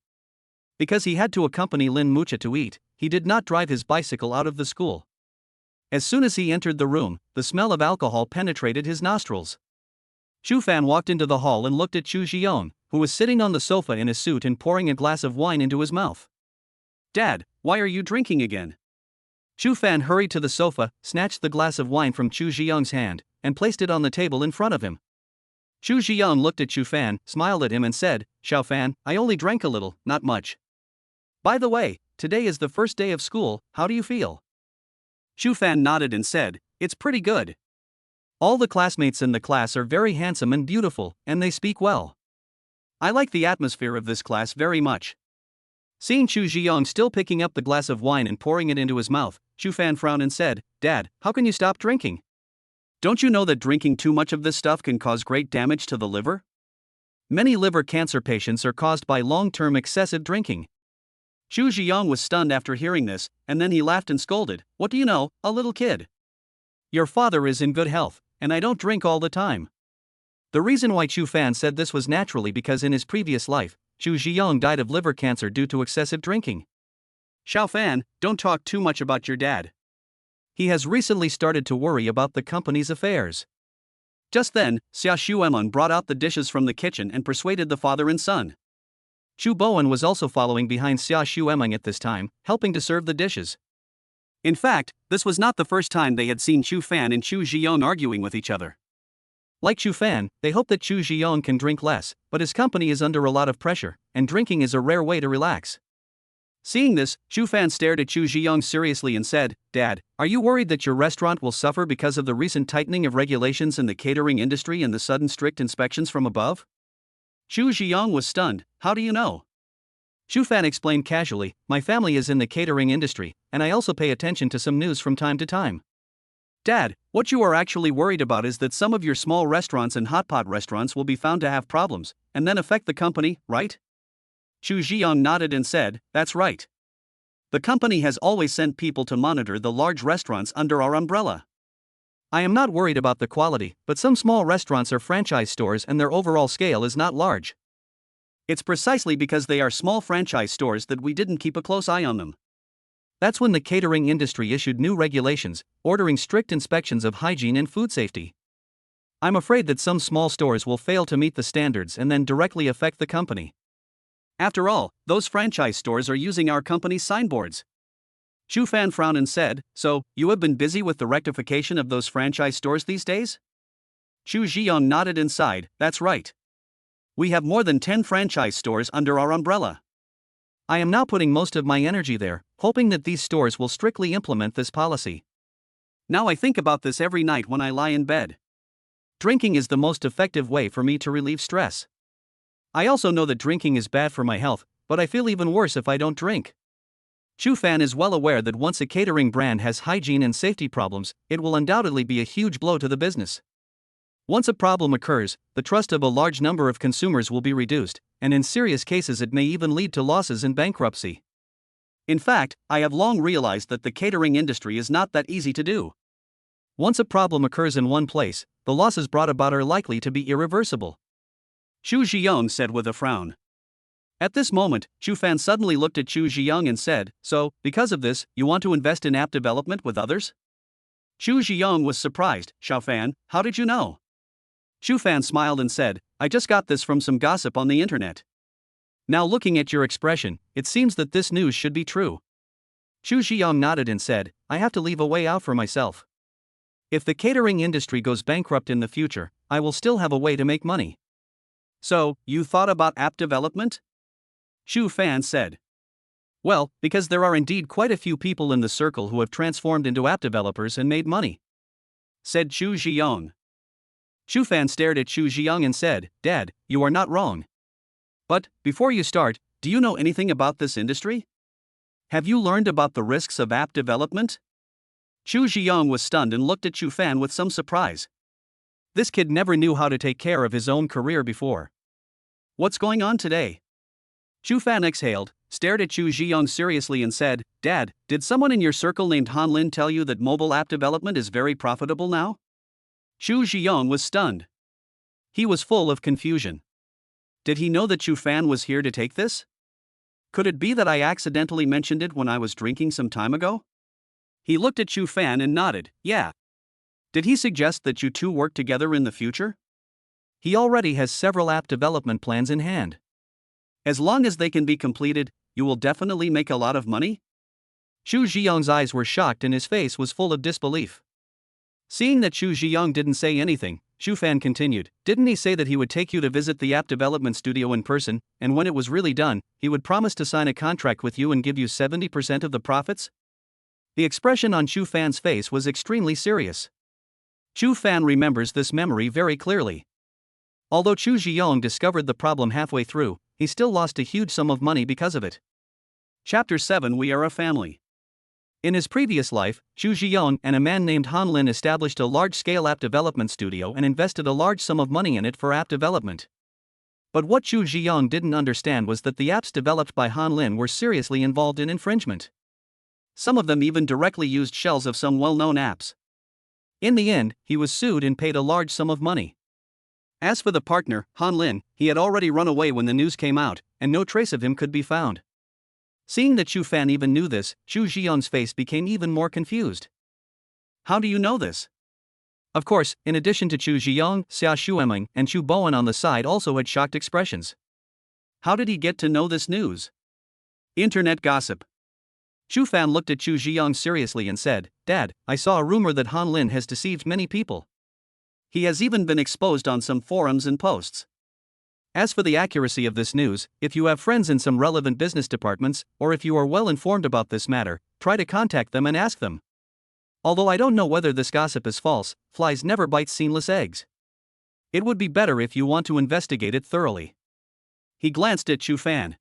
Because he had to accompany Lin Muxia to eat, he did not drive his bicycle out of the school. As soon as he entered the room, the smell of alcohol penetrated his nostrils. Chu Fan walked into the hall and looked at Chu Zhiyong, who was sitting on the sofa in a suit and pouring a glass of wine into his mouth. "Dad, why are you drinking again?" Chu Fan hurried to the sofa, snatched the glass of wine from Chu Zhiyong's hand, and placed it on the table in front of him. Chu Zhiyong looked at Chu Fan, smiled at him and said, "Xiao Fan, I only drank a little, not much. By the way, today is the first day of school, how do you feel?" Chu Fan nodded and said, "It's pretty good. All the classmates in the class are very handsome and beautiful, and they speak well. I like the atmosphere of this class very much. Seeing Chu Ziyong still picking up the glass of wine and pouring it into his mouth, Chu Fan frowned and said, "Dad, how can you stop drinking? Don't you know that drinking too much of this stuff can cause great damage to the liver? Many liver cancer patients are caused by long-term excessive drinking." Chu Ziyong was stunned after hearing this, and then he laughed and scolded, "What do you know, a little kid? Your father is in good health, and I don't drink all the time." The reason why Chu Fan said this was naturally because in his previous life, Chu Ziyong died of liver cancer due to excessive drinking. "Xiao Fan, don't talk too much about your dad. He has recently started to worry about the company's affairs." Just then, Xia Xuemeng brought out the dishes from the kitchen and persuaded the father and son. Chu Bowen was also following behind Xia Xuemeng at this time, helping to serve the dishes. In fact, this was not the first time they had seen Chu Fan and Chu Ziyong arguing with each other. Like Chu Fan, they hope that Chu Ziyong can drink less, but his company is under a lot of pressure, and drinking is a rare way to relax. Seeing this, Chu Fan stared at Chu Ziyong seriously and said, "Dad, are you worried that your restaurant will suffer because of the recent tightening of regulations in the catering industry and the sudden strict inspections from above?" Chu Ziyong was stunned. "How do you know?" Chu Fan explained casually, "My family is in the catering industry, and I also pay attention to some news from time to time." "Dad, what you are actually worried about is that some of your small restaurants and hot pot restaurants will be found to have problems, and then affect the company, right?" Chu Ziyong nodded and said, "That's right. The company has always sent people to monitor the large restaurants under our umbrella. I am not worried about the quality, but some small restaurants are franchise stores and their overall scale is not large. It's precisely because they are small franchise stores that we didn't keep a close eye on them. That's when the catering industry issued new regulations, ordering strict inspections of hygiene and food safety. I'm afraid that some small stores will fail to meet the standards and then directly affect the company. After all, those franchise stores are using our company's signboards." Chu Fan frowned and said, "So, you have been busy with the rectification of those franchise stores these days?" Chu Ziyong nodded and sighed, "That's right. We have more than 10 franchise stores under our umbrella. I am now putting most of my energy there, hoping that these stores will strictly implement this policy. Now I think about this every night when I lie in bed. Drinking is the most effective way for me to relieve stress. I also know that drinking is bad for my health, but I feel even worse if I don't drink." Chu Fan is well aware that once a catering brand has hygiene and safety problems, it will undoubtedly be a huge blow to the business. Once a problem occurs, the trust of a large number of consumers will be reduced, and in serious cases it may even lead to losses and bankruptcy. In fact, I have long realized that the catering industry is not that easy to do. Once a problem occurs in one place, the losses brought about are likely to be irreversible. Chu Ziyong said with a frown. At this moment, Chu Fan suddenly looked at Chu Ziyong and said, "So, because of this, you want to invest in app development with others?" Chu Ziyong was surprised. "Xiao Fan, how did you know?" Chu Fan smiled and said, "I just got this from some gossip on the internet." Now looking at your expression, it seems that this news should be true. Chu Ziyong nodded and said, "I have to leave a way out for myself. If the catering industry goes bankrupt in the future, I will still have a way to make money." "So, you thought about app development?" Chu Fan said. "Well, because there are indeed quite a few people in the circle who have transformed into app developers and made money," said Chu Ziyong. Chu Fan stared at Chu Ziyong and said, "Dad, you are not wrong. But, before you start, do you know anything about this industry? Have you learned about the risks of app development?" Chu Ziyong was stunned and looked at Chu Fan with some surprise. This kid never knew how to take care of his own career before. "What's going on today?" Chu Fan exhaled, stared at Chu Ziyong seriously and said, "Dad, did someone in your circle named Han Lin tell you that mobile app development is very profitable now?" Chu Ziyong was stunned. He was full of confusion. Did he know that Chu Fan was here to take this? Could it be that I accidentally mentioned it when I was drinking some time ago? He looked at Chu Fan and nodded, "Yeah. Did he suggest that you two work together in the future?" He already has several app development plans in hand. As long as they can be completed, you will definitely make a lot of money? Chu Ziyong's eyes were shocked and his face was full of disbelief. Seeing that Chu Ziyong didn't say anything, Chu Fan continued, "Didn't he say that he would take you to visit the app development studio in person, and when it was really done, he would promise to sign a contract with you and give you 70% of the profits?" The expression on Chu Fan's face was extremely serious. Chu Fan remembers this memory very clearly. Although Chu Zhiyong discovered the problem halfway through, he still lost a huge sum of money because of it. Chapter 7 We Are a Family. In his previous life, Chu Zhiyong and a man named Han Lin established a large-scale app development studio and invested a large sum of money in it for app development. But what Chu Zhiyong didn't understand was that the apps developed by Han Lin were seriously involved in infringement. Some of them even directly used shells of some well-known apps. In the end, he was sued and paid a large sum of money. As for the partner, Han Lin, he had already run away when the news came out, and no trace of him could be found. Seeing that Chu Fan even knew this, Chu Zhiyong's face became even more confused. How do you know this? Of course, in addition to Chu Zhiyong, Xia Xueming and Chu Bowen on the side also had shocked expressions. How did he get to know this news? Internet gossip. Chu Fan looked at Chu Zhiyong seriously and said, "Dad, I saw a rumor that Han Lin has deceived many people. He has even been exposed on some forums and posts. As for the accuracy of this news, if you have friends in some relevant business departments, or if you are well informed about this matter, try to contact them and ask them. Although I don't know whether this gossip is false, flies never bite seamless eggs. It would be better if you want to investigate it thoroughly." He glanced at Chu Fan.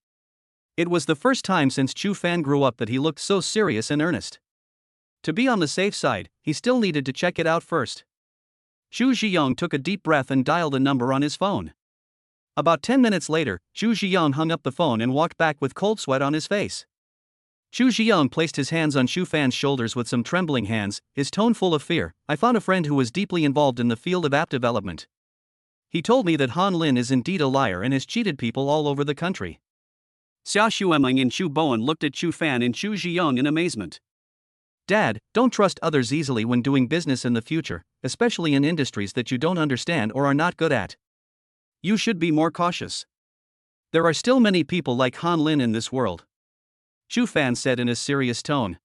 It was the first time since Chu Fan grew up that he looked so serious and earnest. To be on the safe side, he still needed to check it out first. Chu Zhiyong took a deep breath and dialed a number on his phone. About 10 minutes later, Chu Zhiyong hung up the phone and walked back with cold sweat on his face. Chu Zhiyong placed his hands on Chu Fan's shoulders with some trembling hands, his tone full of fear. "I found a friend who was deeply involved in the field of app development. He told me that Han Lin is indeed a liar and has cheated people all over the country." Xia Xueming and Chu Bowen looked at Chu Fan and Chu Zhiyong in amazement. "Dad, don't trust others easily when doing business in the future, especially in industries that you don't understand or are not good at. You should be more cautious. There are still many people like Han Lin in this world," Chu Fan said in a serious tone.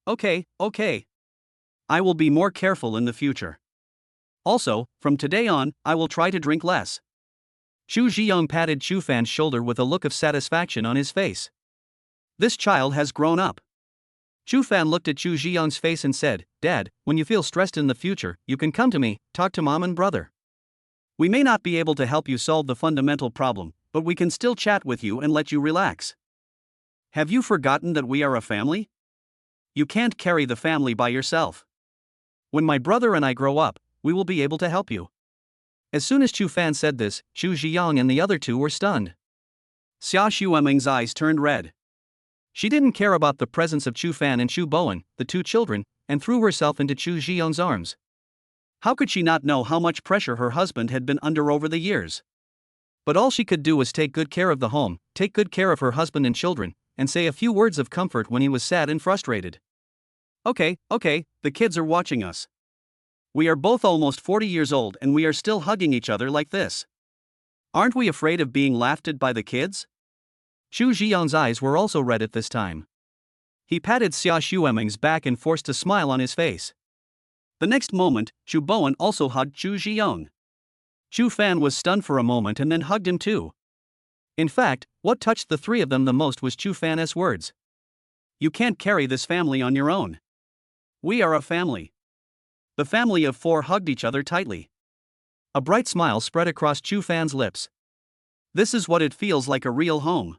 Okay. I will be more careful in the future. Also, from today on, I will try to drink less." Chu Zhiyong patted Chu Fan's shoulder with a look of satisfaction on his face. This child has grown up. Chu Fan looked at Chu Zhiyong's face and said, "Dad, when you feel stressed in the future, you can come to me, talk to Mom and brother. We may not be able to help you solve the fundamental problem, but we can still chat with you and let you relax. Have you forgotten that we are a family? You can't carry the family by yourself. When my brother and I grow up, we will be able to help you." As soon as Chu Fan said this, Chu Zhiyong and the other two were stunned. Xia Xueming's eyes turned red. She didn't care about the presence of Chu Fan and Chu Bowen, the two children, and threw herself into Chu Zhiyong's arms. How could she not know how much pressure her husband had been under over the years? But all she could do was take good care of the home, take good care of her husband and children, and say a few words of comfort when he was sad and frustrated. Okay, the kids are watching us. We are both almost 40 years old and we are still hugging each other like this. Aren't we afraid of being laughed at by the kids? Chu Zhiyong's eyes were also red at this time. He patted Xia Xueming's back and forced a smile on his face. The next moment, Chu Bowen also hugged Chu Zhiyong. Chu Fan was stunned for a moment and then hugged him too. In fact, what touched the three of them the most was Chu Fan's words. "You can't carry this family on your own. We are a family." The family of four hugged each other tightly. A bright smile spread across Chu Fan's lips. This is what it feels like a real home.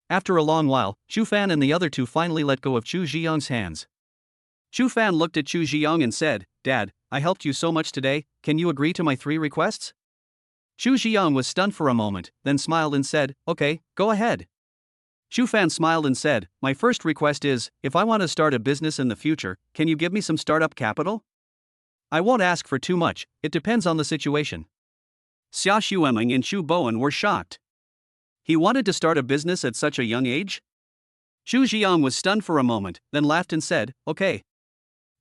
After a long while, Chu Fan and the other two finally let go of Chu Zhiyong's hands. Chu Fan looked at Chu Zhiyong and said, "Dad, I helped you so much today, can you agree to my 3 requests? Chu Zhiyong was stunned for a moment, then smiled and said, "Okay, go ahead." Chu Fan smiled and said, "My first request is, if I want to start a business in the future, can you give me some startup capital? I won't ask for too much, it depends on the situation." Xia Xueming and Chu Bowen were shocked. He wanted to start a business at such a young age? Chu Zhiyong was stunned for a moment, then laughed and said, "Okay.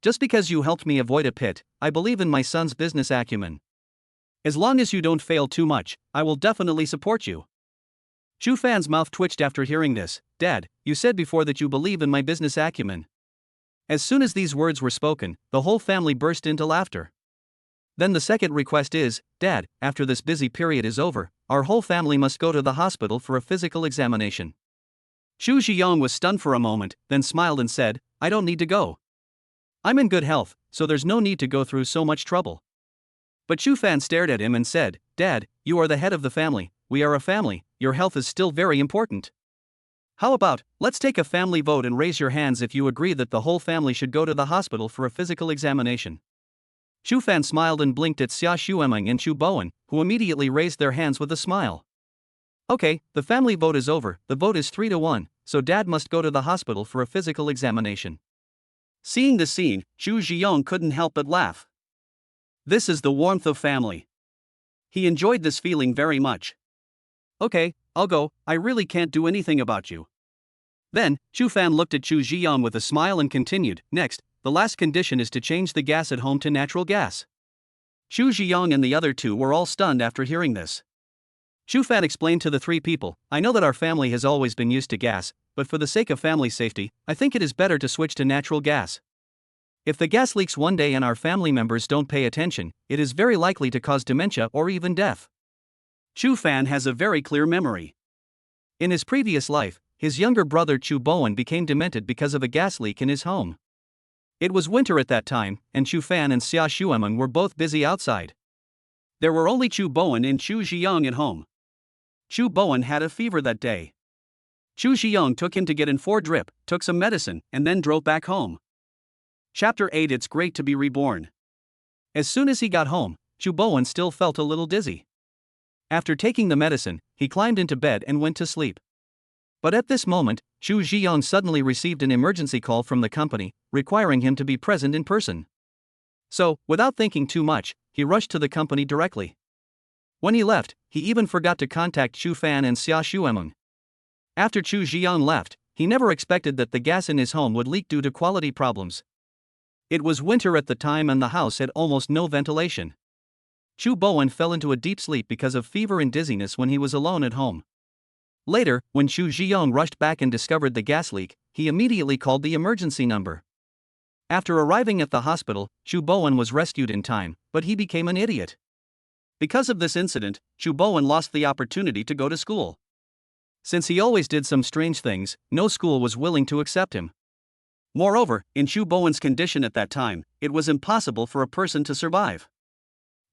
Just because you helped me avoid a pit, I believe in my son's business acumen. As long as you don't fail too much, I will definitely support you." Chu Fan's mouth twitched after hearing this. "Dad, you said before that you believe in my business acumen." As soon as these words were spoken, the whole family burst into laughter. "Then the second request is, Dad, after this busy period is over, our whole family must go to the hospital for a physical examination." Chu Zhiyong was stunned for a moment, then smiled and said, "I don't need to go. I'm in good health, so there's no need to go through so much trouble. But Chu Fan stared at him and said, Dad, you are the head of the family, we are a family, your health is still very important. How about, let's take a family vote and raise your hands if you agree that the whole family should go to the hospital for a physical examination. Chu Fan smiled and blinked at Xia Xuemeng and Chu Bowen, who immediately raised their hands with a smile. Okay, the family vote is over, the vote is 3-1, so Dad must go to the hospital for a physical examination. Seeing the scene, Chu Zhiyong couldn't help but laugh. This is the warmth of family. He enjoyed this feeling very much. Okay, I'll go, I really can't do anything about you. Then, Chu Fan looked at Chu Zhiyong with a smile and continued, next, the last condition is to change the gas at home to natural gas. Chu Zhiyong and the other two were all stunned after hearing this. Chu Fan explained to the three people, I know that our family has always been used to gas, but for the sake of family safety, I think it is better to switch to natural gas. If the gas leaks one day and our family members don't pay attention, it is very likely to cause dementia or even death. Chu Fan has a very clear memory. In his previous life, his younger brother Chu Bowen became demented because of a gas leak in his home. It was winter at that time, and Chu Fan and Xia Xuemeng were both busy outside. There were only Chu Bowen and Chu Zhiyong at home. Chu Bowen had a fever that day. Chu Zhiyong took him to get in for drip, took some medicine, and then drove back home. Chapter 8 It's Great to be Reborn. As soon as he got home, Chu Bowen still felt a little dizzy. After taking the medicine, he climbed into bed and went to sleep. But at this moment, Chu Zhiyong suddenly received an emergency call from the company, requiring him to be present in person. So, without thinking too much, he rushed to the company directly. When he left, he even forgot to contact Chu Fan and Xia Xuemeng. After Chu Zhiyong left, he never expected that the gas in his home would leak due to quality problems. It was winter at the time and the house had almost no ventilation. Chu Bowen fell into a deep sleep because of fever and dizziness when he was alone at home. Later, when Chu Zhiyong rushed back and discovered the gas leak, he immediately called the emergency number. After arriving at the hospital, Chu Bowen was rescued in time, but he became an idiot. Because of this incident, Chu Bowen lost the opportunity to go to school. Since he always did some strange things, no school was willing to accept him. Moreover, in Chu Bowen's condition at that time, it was impossible for a person to survive.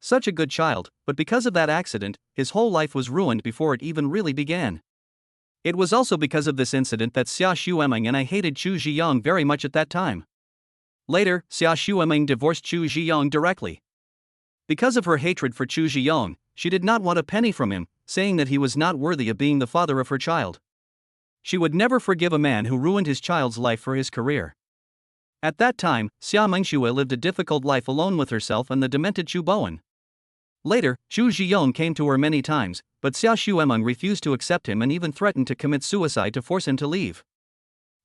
Such a good child, but because of that accident, his whole life was ruined before it even really began. It was also because of this incident that Xia Xuemeng and I hated Chu Zhiyong very much at that time. Later, Xia Xuemeng divorced Chu Zhiyong directly. Because of her hatred for Chu Zhiyong, she did not want a penny from him, saying that he was not worthy of being the father of her child. She would never forgive a man who ruined his child's life for his career. At that time, Xia Mengxue lived a difficult life alone with herself and the demented Chu Bowen. Later, Chu Zhiyong came to her many times, but Xia Xuemeng refused to accept him and even threatened to commit suicide to force him to leave.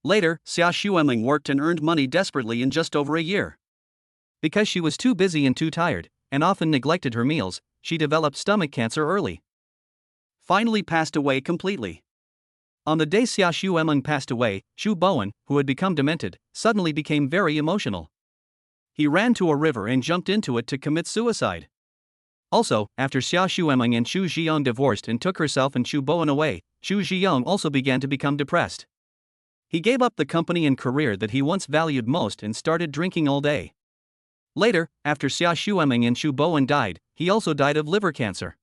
Later, Xia Xuemeng worked and earned money desperately in just over a year. Because she was too busy and too tired, and often neglected her meals, she developed stomach cancer early. Finally passed away completely. On the day Xia Xuemeng passed away, Chu Bowen, who had become demented, suddenly became very emotional. He ran to a river and jumped into it to commit suicide. Also, after Xia Xuemeng and Chu Zhiyong divorced and took herself and Chu Bowen away, Chu Zhiyong also began to become depressed. He gave up the company and career that he once valued most and started drinking all day. Later, after Xia Xuemeng and Chu Bowen died, he also died of liver cancer.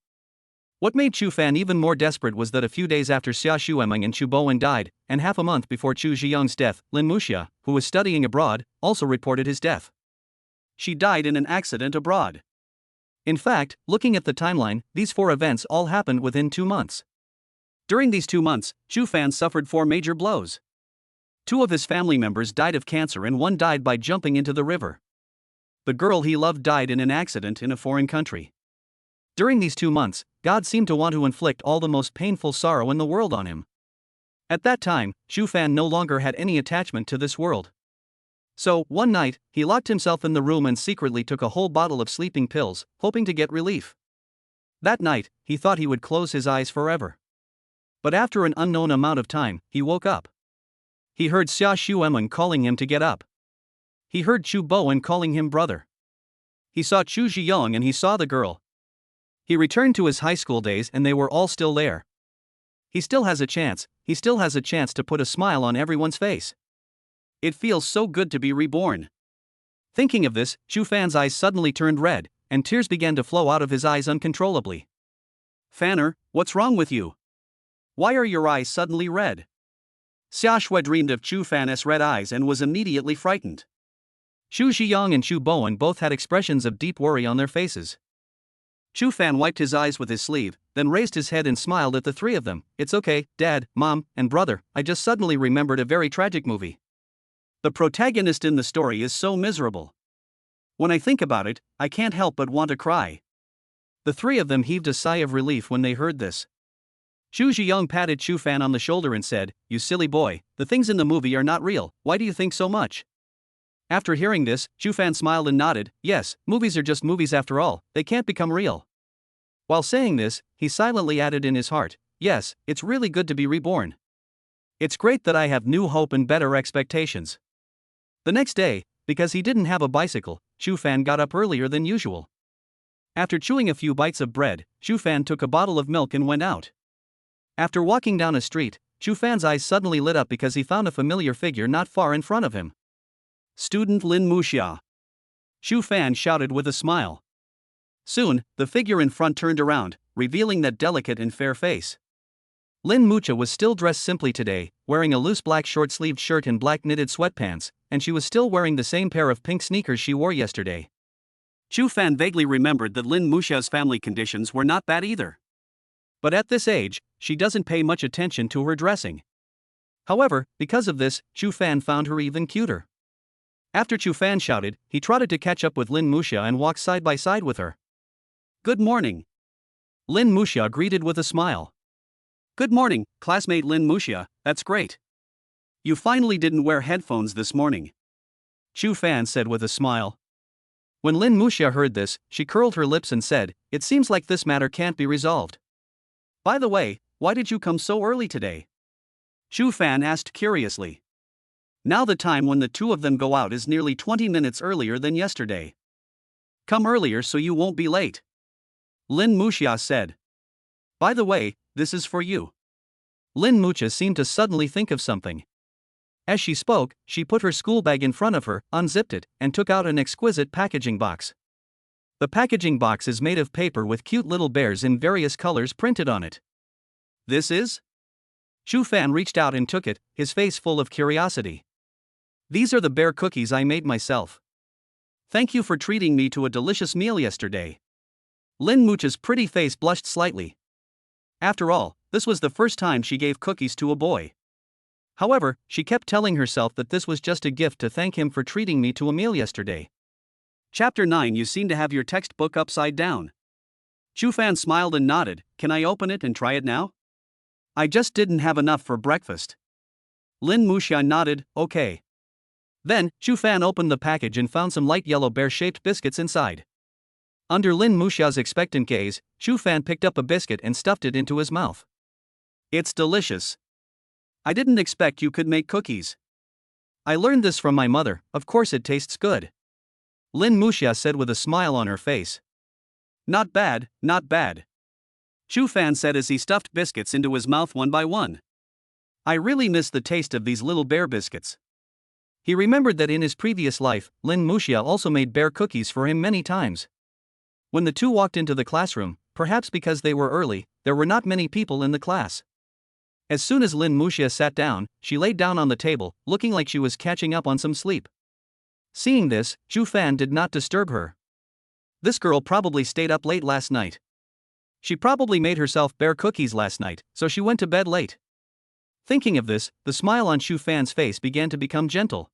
What made Chu Fan even more desperate was that a few days after Xia Xuemeng and Chu Bowen died, and half a month before Chu Zhiyong's death, Lin Muxia, who was studying abroad, also reported his death. She died in an accident abroad. In fact, looking at the timeline, these 4 events all happened within 2 months. During these 2 months, Chu Fan suffered 4 major blows. 2 of his family members died of cancer and 1 died by jumping into the river. The girl he loved died in an accident in a foreign country. During these 2 months, God seemed to want to inflict all the most painful sorrow in the world on him. At that time, Chu Fan no longer had any attachment to this world. So, one night, he locked himself in the room and secretly took a whole bottle of sleeping pills, hoping to get relief. That night, he thought he would close his eyes forever. But after an unknown amount of time, he woke up. He heard Xia Xuemeng calling him to get up. He heard Chu Bowen calling him brother. He saw Chu Zhiyong and he saw the girl. He returned to his high school days and they were all still there. He still has a chance to put a smile on everyone's face. It feels so good to be reborn. Thinking of this, Shu Fan's eyes suddenly turned red, and tears began to flow out of his eyes uncontrollably. Fanner, what's wrong with you? Why are your eyes suddenly red? Xia Shui dreamed of Chu Fan's red eyes and was immediately frightened. Xu Ziyang and Xu Bowen both had expressions of deep worry on their faces. Chu Fan wiped his eyes with his sleeve, then raised his head and smiled at the three of them. It's okay, Dad, Mom, and Brother, I just suddenly remembered a very tragic movie. The protagonist in the story is so miserable. When I think about it, I can't help but want to cry. The three of them heaved a sigh of relief when they heard this. Xu Ziyang patted Chu Fan on the shoulder and said, "You silly boy, the things in the movie are not real, why do you think so much?" After hearing this, Chu Fan smiled and nodded, "Yes, movies are just movies after all, they can't become real." While saying this, he silently added in his heart, "Yes, it's really good to be reborn. It's great that I have new hope and better expectations." The next day, because he didn't have a bicycle, Chu Fan got up earlier than usual. After chewing a few bites of bread, Chu Fan took a bottle of milk and went out. After walking down a street, Chu Fan's eyes suddenly lit up because he found a familiar figure not far in front of him. "Student Lin Muxia!" Chu Fan shouted with a smile. Soon, the figure in front turned around, revealing that delicate and fair face. Lin Muxia was still dressed simply today, wearing a loose black short-sleeved shirt and black knitted sweatpants, and she was still wearing the same pair of pink sneakers she wore yesterday. Chu Fan vaguely remembered that Lin Muxia's family conditions were not bad either. But at this age, she doesn't pay much attention to her dressing. However, because of this, Chu Fan found her even cuter. After Chu Fan shouted, he trotted to catch up with Lin Muxia and walked side by side with her. "Good morning." Lin Muxia greeted with a smile. "Good morning, classmate Lin Muxia, that's great. You finally didn't wear headphones this morning," Chu Fan said with a smile. When Lin Muxia heard this, she curled her lips and said, "It seems like this matter can't be resolved. By the way, why did you come so early today?" Chu Fan asked curiously. Now the time when the two of them go out is nearly 20 minutes earlier than yesterday. "Come earlier so you won't be late," Lin Muxia said. "By the way, this is for you." Lin Muxia seemed to suddenly think of something. As she spoke, she put her school bag in front of her, unzipped it, and took out an exquisite packaging box. The packaging box is made of paper with cute little bears in various colors printed on it. "This is?" Chu Fan reached out and took it, his face full of curiosity. "These are the bear cookies I made myself. Thank you for treating me to a delicious meal yesterday." Lin Muxia's pretty face blushed slightly. After all, this was the first time she gave cookies to a boy. However, she kept telling herself that this was just a gift to thank him for treating me to a meal yesterday. Chapter 9. You seem to have your textbook upside down. Chu Fan smiled and nodded. "Can I open it and try it now? I just didn't have enough for breakfast." Lin Muxia nodded, "Okay." Then, Chu Fan opened the package and found some light yellow bear-shaped biscuits inside. Under Lin Muxia's expectant gaze, Chu Fan picked up a biscuit and stuffed it into his mouth. "It's delicious. I didn't expect you could make cookies. I learned this from my mother, of course it tastes good," Lin Muxia said with a smile on her face. "Not bad, not bad," Chu Fan said as he stuffed biscuits into his mouth one by one. "I really miss the taste of these little bear biscuits." He remembered that in his previous life, Lin Muxia also made bear cookies for him many times. When the two walked into the classroom, perhaps because they were early, there were not many people in the class. As soon as Lin Muxia sat down, she laid down on the table, looking like she was catching up on some sleep. Seeing this, Chu Fan did not disturb her. This girl probably stayed up late last night. She probably made herself bear cookies last night, so she went to bed late. Thinking of this, the smile on Chu Fan's face began to become gentle.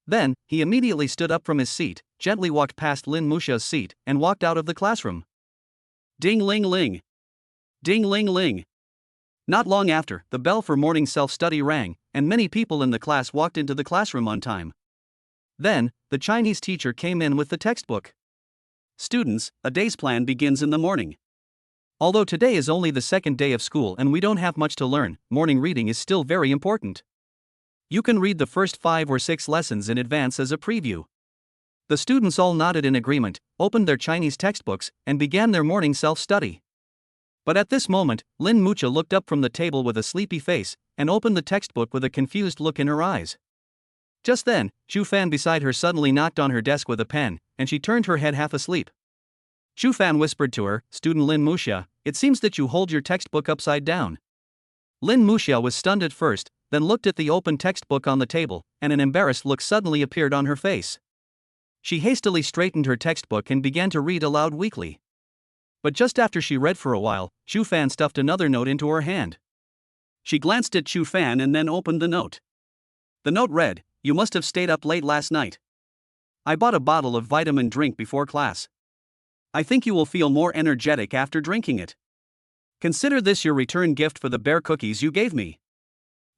Then, he immediately stood up from his seat, gently walked past Lin Muxia's seat, and walked out of the classroom. Ding ling ling. Ding ling ling. Not long after, the bell for morning self-study rang, and many people in the class walked into the classroom on time. Then, the Chinese teacher came in with the textbook. "Students, a day's plan begins in the morning. Although today is only the second day of school and we don't have much to learn, morning reading is still very important. You can read the first 5 or 6 lessons in advance as a preview." The students all nodded in agreement, opened their Chinese textbooks, and began their morning self-study. But at this moment, Lin Muxia looked up from the table with a sleepy face, and opened the textbook with a confused look in her eyes. Just then, Shu Fan beside her suddenly knocked on her desk with a pen, and she turned her head half asleep. Shu Fan whispered to her, "Student Lin Muxia, it seems that you hold your textbook upside down." Lin Muxia was stunned at first, then looked at the open textbook on the table, and an embarrassed look suddenly appeared on her face. She hastily straightened her textbook and began to read aloud weakly. But just after she read for a while, Shu Fan stuffed another note into her hand. She glanced at Shu Fan and then opened the note. The note read, "You must have stayed up late last night. I bought a bottle of vitamin drink before class. I think you will feel more energetic after drinking it. Consider this your return gift for the bear cookies you gave me."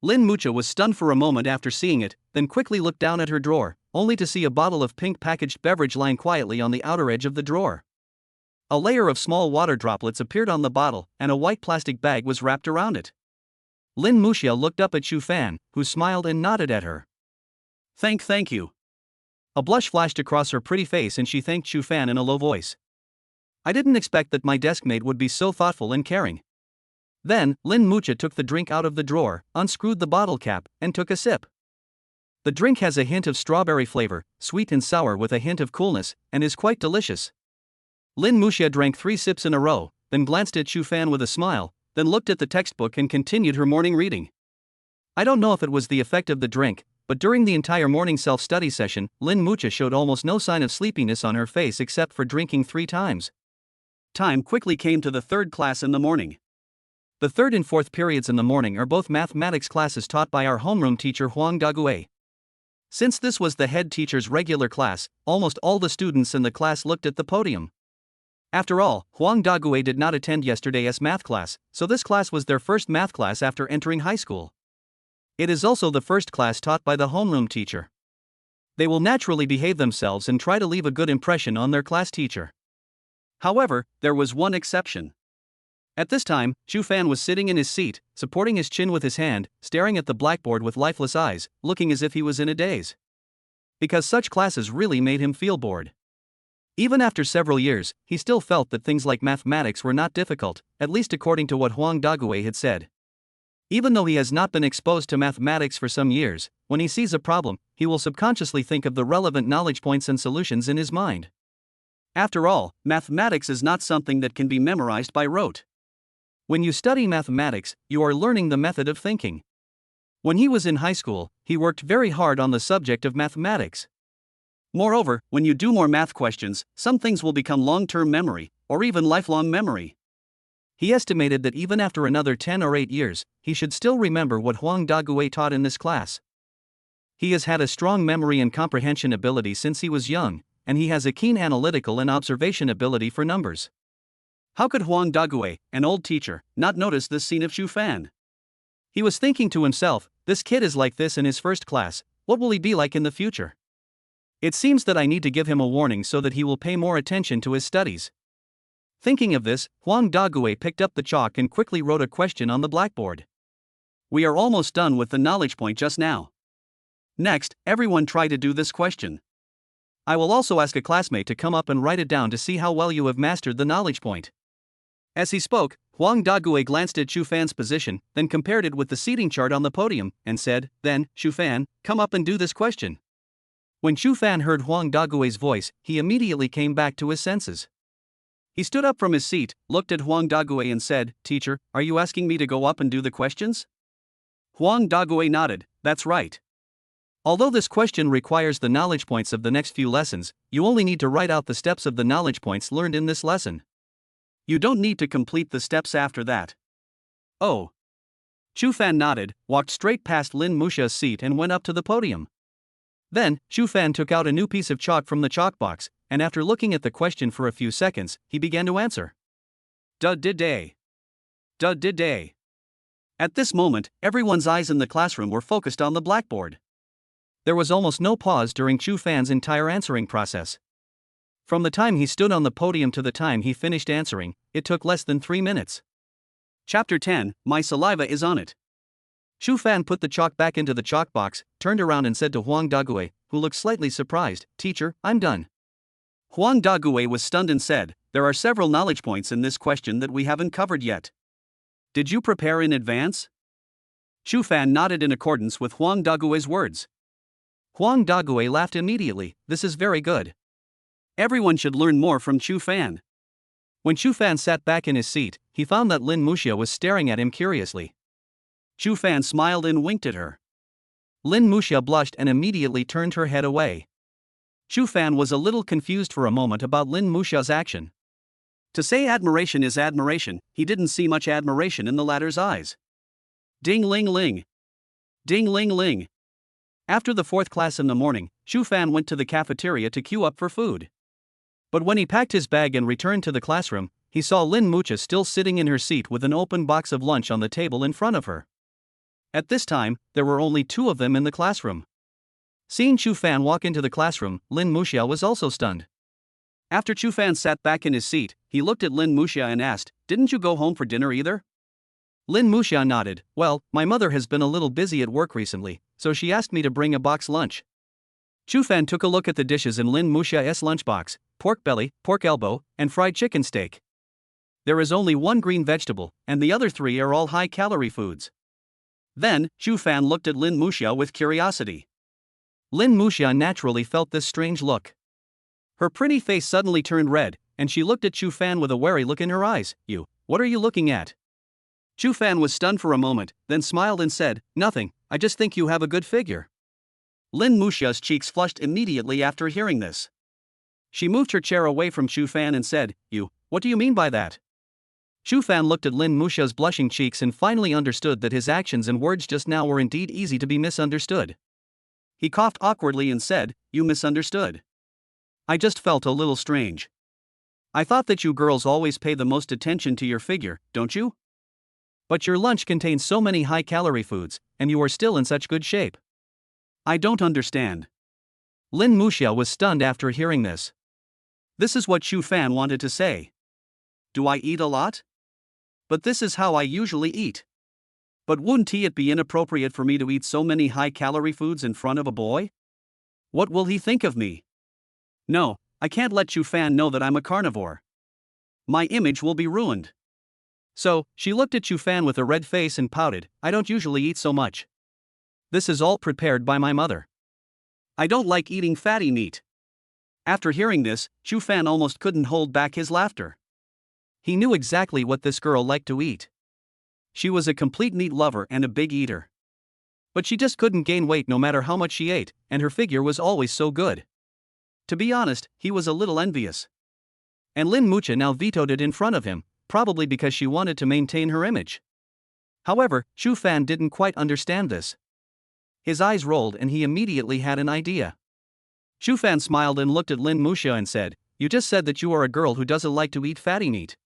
Lin Muxia was stunned for a moment after seeing it, then quickly looked down at her drawer, only to see a bottle of pink packaged beverage lying quietly on the outer edge of the drawer. A layer of small water droplets appeared on the bottle, and a white plastic bag was wrapped around it. Lin Muxia looked up at Shu Fan, who smiled and nodded at her. Thank you." A blush flashed across her pretty face and she thanked Shu Fan in a low voice. "I didn't expect that my deskmate would be so thoughtful and caring." Then, Lin Muxia took the drink out of the drawer, unscrewed the bottle cap, and took a sip. The drink has a hint of strawberry flavor, sweet and sour with a hint of coolness, and is quite delicious. Lin Muxia drank 3 sips in a row, then glanced at Shu Fan with a smile, then looked at the textbook and continued her morning reading. I don't know if it was the effect of the drink, but during the entire morning self-study session, Lin Muxia showed almost no sign of sleepiness on her face except for drinking 3 times. Time quickly came to the third class in the morning. The third and fourth periods in the morning are both mathematics classes taught by our homeroom teacher Huang Dagui. Since this was the head teacher's regular class, almost all the students in the class looked at the podium. After all, Huang Dagui did not attend yesterday's math class, so this class was their first math class after entering high school. It is also the first class taught by the homeroom teacher. They will naturally behave themselves and try to leave a good impression on their class teacher. However, there was one exception. At this time, Shu Fan was sitting in his seat, supporting his chin with his hand, staring at the blackboard with lifeless eyes, looking as if he was in a daze. Because such classes really made him feel bored. Even after several years, he still felt that things like mathematics were not difficult, at least according to what Huang Dagui had said. Even though he has not been exposed to mathematics for some years, when he sees a problem, he will subconsciously think of the relevant knowledge points and solutions in his mind. After all, mathematics is not something that can be memorized by rote. When you study mathematics, you are learning the method of thinking. When he was in high school, he worked very hard on the subject of mathematics. Moreover, when you do more math questions, some things will become long-term memory, or even lifelong memory. He estimated that even after another 10 or 8 years, he should still remember what Huang Dagui taught in this class. He has had a strong memory and comprehension ability since he was young, and he has a keen analytical and observation ability for numbers. How could Huang Dagui, an old teacher, not notice this scene of Shu Fan? He was thinking to himself, this kid is like this in his first class, what will he be like in the future? It seems that I need to give him a warning so that he will pay more attention to his studies. Thinking of this, Huang Dagui picked up the chalk and quickly wrote a question on the blackboard. We are almost done with the knowledge point just now. Next, everyone try to do this question. I will also ask a classmate to come up and write it down to see how well you have mastered the knowledge point. As he spoke, Huang Dagui glanced at Shu Fan's position, then compared it with the seating chart on the podium, and said, "Then, Shu Fan, come up and do this question." When Shu Fan heard Huang Dagui's voice, he immediately came back to his senses. He stood up from his seat, looked at Huang Dagui and said, "Teacher, are you asking me to go up and do the questions?" Huang Dagui nodded, "That's right. Although this question requires the knowledge points of the next few lessons, you only need to write out the steps of the knowledge points learned in this lesson. You don't need to complete the steps after that." "Oh." Shu Fan nodded, walked straight past Lin Muxia's seat and went up to the podium. Then, Shu Fan took out a new piece of chalk from the chalk box, and after looking at the question for a few seconds, he began to answer. Duh-did-day. Duh-did-day. At this moment, everyone's eyes in the classroom were focused on the blackboard. There was almost no pause during Shu Fan's entire answering process. From the time he stood on the podium to the time he finished answering, it took less than 3 minutes. Chapter 10, My Saliva is on it. Shu Fan put the chalk back into the chalk box, turned around and said to Huang Dagui, who looked slightly surprised, "Teacher, I'm done." Huang Dagui was stunned and said, "There are several knowledge points in this question that we haven't covered yet. Did you prepare in advance?" Shu Fan nodded in accordance with Huang Dagui's words. Huang Dagui laughed immediately. This is very good. Everyone should learn more from Chu Fan. When Chu Fan sat back in his seat, he found that Lin Muxia was staring at him curiously. Chu Fan smiled and winked at her. Lin Muxia blushed and immediately turned her head away. Chu Fan was a little confused for a moment about Lin Muxia's action. To say admiration is admiration, he didn't see much admiration in the latter's eyes. Ding ling ling. Ding ling ling. After the fourth class in the morning, Chu Fan went to the cafeteria to queue up for food. But when he packed his bag and returned to the classroom, he saw Lin Muxia still sitting in her seat with an open box of lunch on the table in front of her. At this time, there were only two of them in the classroom. Seeing Chu Fan walk into the classroom, Lin Muxia was also stunned. After Chu Fan sat back in his seat, he looked at Lin Muxia and asked, "Didn't you go home for dinner either?" Lin Muxia nodded. "Well, my mother has been a little busy at work recently, so she asked me to bring a box lunch." Chu Fan took a look at the dishes in Lin Muxia's lunchbox: pork belly, pork elbow, and fried chicken steak. There is only one green vegetable, and the other three are all high-calorie foods. Then, Chu Fan looked at Lin Muxia with curiosity. Lin Muxia naturally felt this strange look. Her pretty face suddenly turned red, and she looked at Chu Fan with a wary look in her eyes. What are you looking at?" Chu Fan was stunned for a moment, then smiled and said, "Nothing, I just think you have a good figure." Lin Muxia's cheeks flushed immediately after hearing this. She moved her chair away from Chu Fan and said, What do you mean by that?" Chu Fan looked at Lin Muxia's blushing cheeks and finally understood that his actions and words just now were indeed easy to be misunderstood. He coughed awkwardly and said, "You misunderstood. I just felt a little strange. I thought that you girls always pay the most attention to your figure, don't you? But your lunch contains so many high-calorie foods, and you are still in such good shape. I don't understand." Lin Muxia was stunned after hearing this. This is what Chu Fan wanted to say. "Do I eat a lot? But this is how I usually eat. But wouldn't it be inappropriate for me to eat so many high-calorie foods in front of a boy? What will he think of me? No, I can't let Chu Fan know that I'm a carnivore. My image will be ruined." So, she looked at Chu Fan with a red face and pouted, "I don't usually eat so much. This is all prepared by my mother. I don't like eating fatty meat." After hearing this, Chu Fan almost couldn't hold back his laughter. He knew exactly what this girl liked to eat. She was a complete meat lover and a big eater. But she just couldn't gain weight no matter how much she ate, and her figure was always so good. To be honest, he was a little envious. And Lin Muxia now vetoed it in front of him, probably because she wanted to maintain her image. However, Chu Fan didn't quite understand this. His eyes rolled and he immediately had an idea. Chu Fan smiled and looked at Lin Muxia and said, "You just said that you are a girl who doesn't like to eat fatty meat.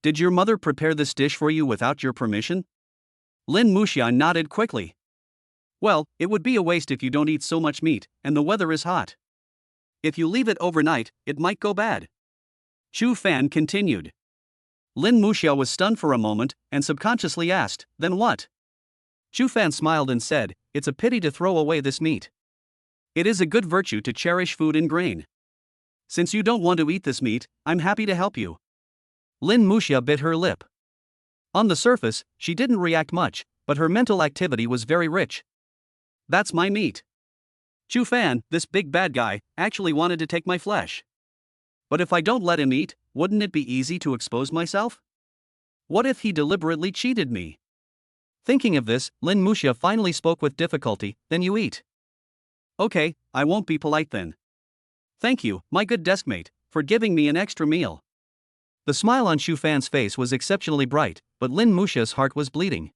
Did your mother prepare this dish for you without your permission?" Lin Muxia nodded quickly. "Well, it would be a waste if you don't eat so much meat, and the weather is hot. If you leave it overnight, it might go bad." Chu Fan continued. Lin Muxia was stunned for a moment, and subconsciously asked, "Then what?" Chu Fan smiled and said, "It's a pity to throw away this meat. It is a good virtue to cherish food and grain. Since you don't want to eat this meat, I'm happy to help you." Lin Muxia bit her lip. On the surface, she didn't react much, but her mental activity was very rich. "That's my meat. Chu Fan, this big bad guy, actually wanted to take my flesh. But if I don't let him eat, wouldn't it be easy to expose myself? What if he deliberately cheated me?" Thinking of this, Lin Muxia finally spoke with difficulty, "Then you eat." "Okay, I won't be polite then. Thank you, my good deskmate, for giving me an extra meal." The smile on Chu Fan's face was exceptionally bright, but Lin Muxia's heart was bleeding.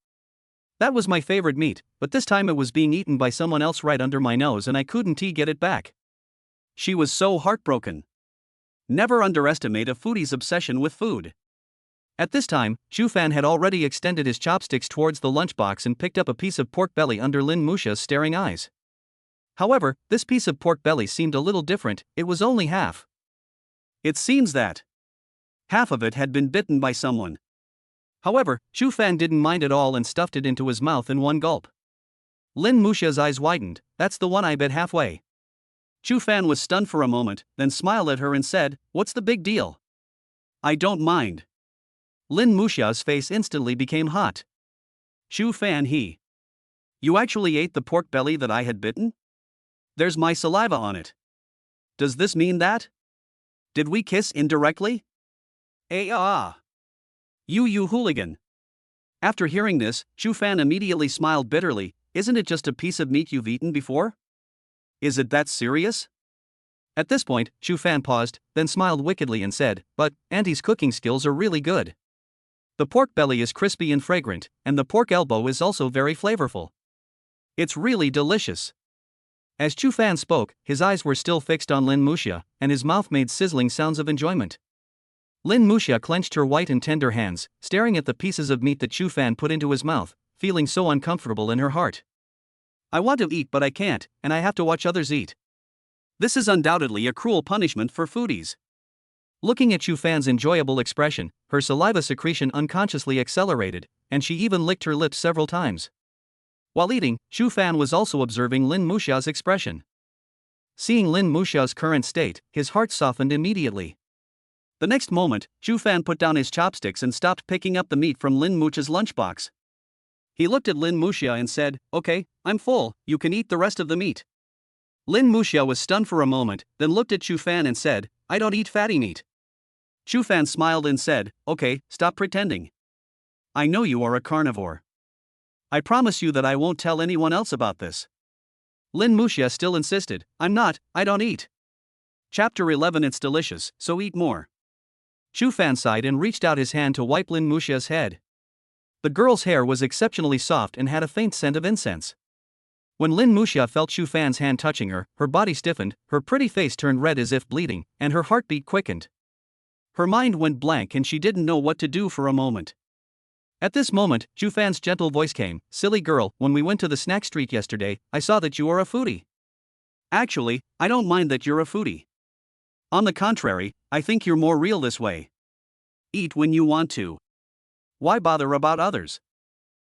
"That was my favorite meat, but this time it was being eaten by someone else right under my nose and I couldn't get it back." She was so heartbroken. Never underestimate a foodie's obsession with food. At this time, Chu Fan had already extended his chopsticks towards the lunchbox and picked up a piece of pork belly under Lin Muxia's staring eyes. However, this piece of pork belly seemed a little different. It was only half. It seems that half of it had been bitten by someone. However, Chu Fan didn't mind at all and stuffed it into his mouth in one gulp. Lin Muxia's eyes widened. "That's the one I bit halfway." Chu Fan was stunned for a moment, then smiled at her and said, "What's the big deal? I don't mind." Lin Muxia's face instantly became hot. "Chu Fan, you actually ate the pork belly that I had bitten?" There's my saliva on it. Does this mean that? Did we kiss indirectly? You hooligan. After hearing this, Chu Fan immediately smiled bitterly. Isn't it just a piece of meat you've eaten before? Is it that serious? At this point, Chu Fan paused, then smiled wickedly and said, but Auntie's cooking skills are really good. The pork belly is crispy and fragrant, and the pork elbow is also very flavorful. It's really delicious. As Chu Fan spoke, his eyes were still fixed on Lin Muxia, and his mouth made sizzling sounds of enjoyment. Lin Muxia clenched her white and tender hands, staring at the pieces of meat that Chu Fan put into his mouth, feeling so uncomfortable in her heart. I want to eat but I can't, and I have to watch others eat. This is undoubtedly a cruel punishment for foodies. Looking at Chu Fan's enjoyable expression, her saliva secretion unconsciously accelerated, and she even licked her lips several times. While eating, Chu Fan was also observing Lin Muxia's expression. Seeing Lin Muxia's current state, his heart softened immediately. The next moment, Chu Fan put down his chopsticks and stopped picking up the meat from Lin Muxia's lunchbox. He looked at Lin Muxia and said, "Okay, I'm full, you can eat the rest of the meat." Lin Muxia was stunned for a moment, then looked at Chu Fan and said, "I don't eat fatty meat." Chu Fan smiled and said, "Okay, stop pretending. I know you are a carnivore. I promise you that I won't tell anyone else about this." Lin Muxia still insisted, "I'm not, I don't eat." Chapter 11. It's delicious, so eat more. Chu Fan sighed and reached out his hand to wipe Lin Muxia's head. The girl's hair was exceptionally soft and had a faint scent of incense. When Lin Muxia felt Chu Fan's hand touching her, her body stiffened, her pretty face turned red as if bleeding, and her heartbeat quickened. Her mind went blank and she didn't know what to do for a moment. At this moment, Chu Fan's gentle voice came, "Silly girl, when we went to the snack street yesterday, I saw that you are a foodie. Actually, I don't mind that you're a foodie. On the contrary, I think you're more real this way. Eat when you want to. Why bother about others?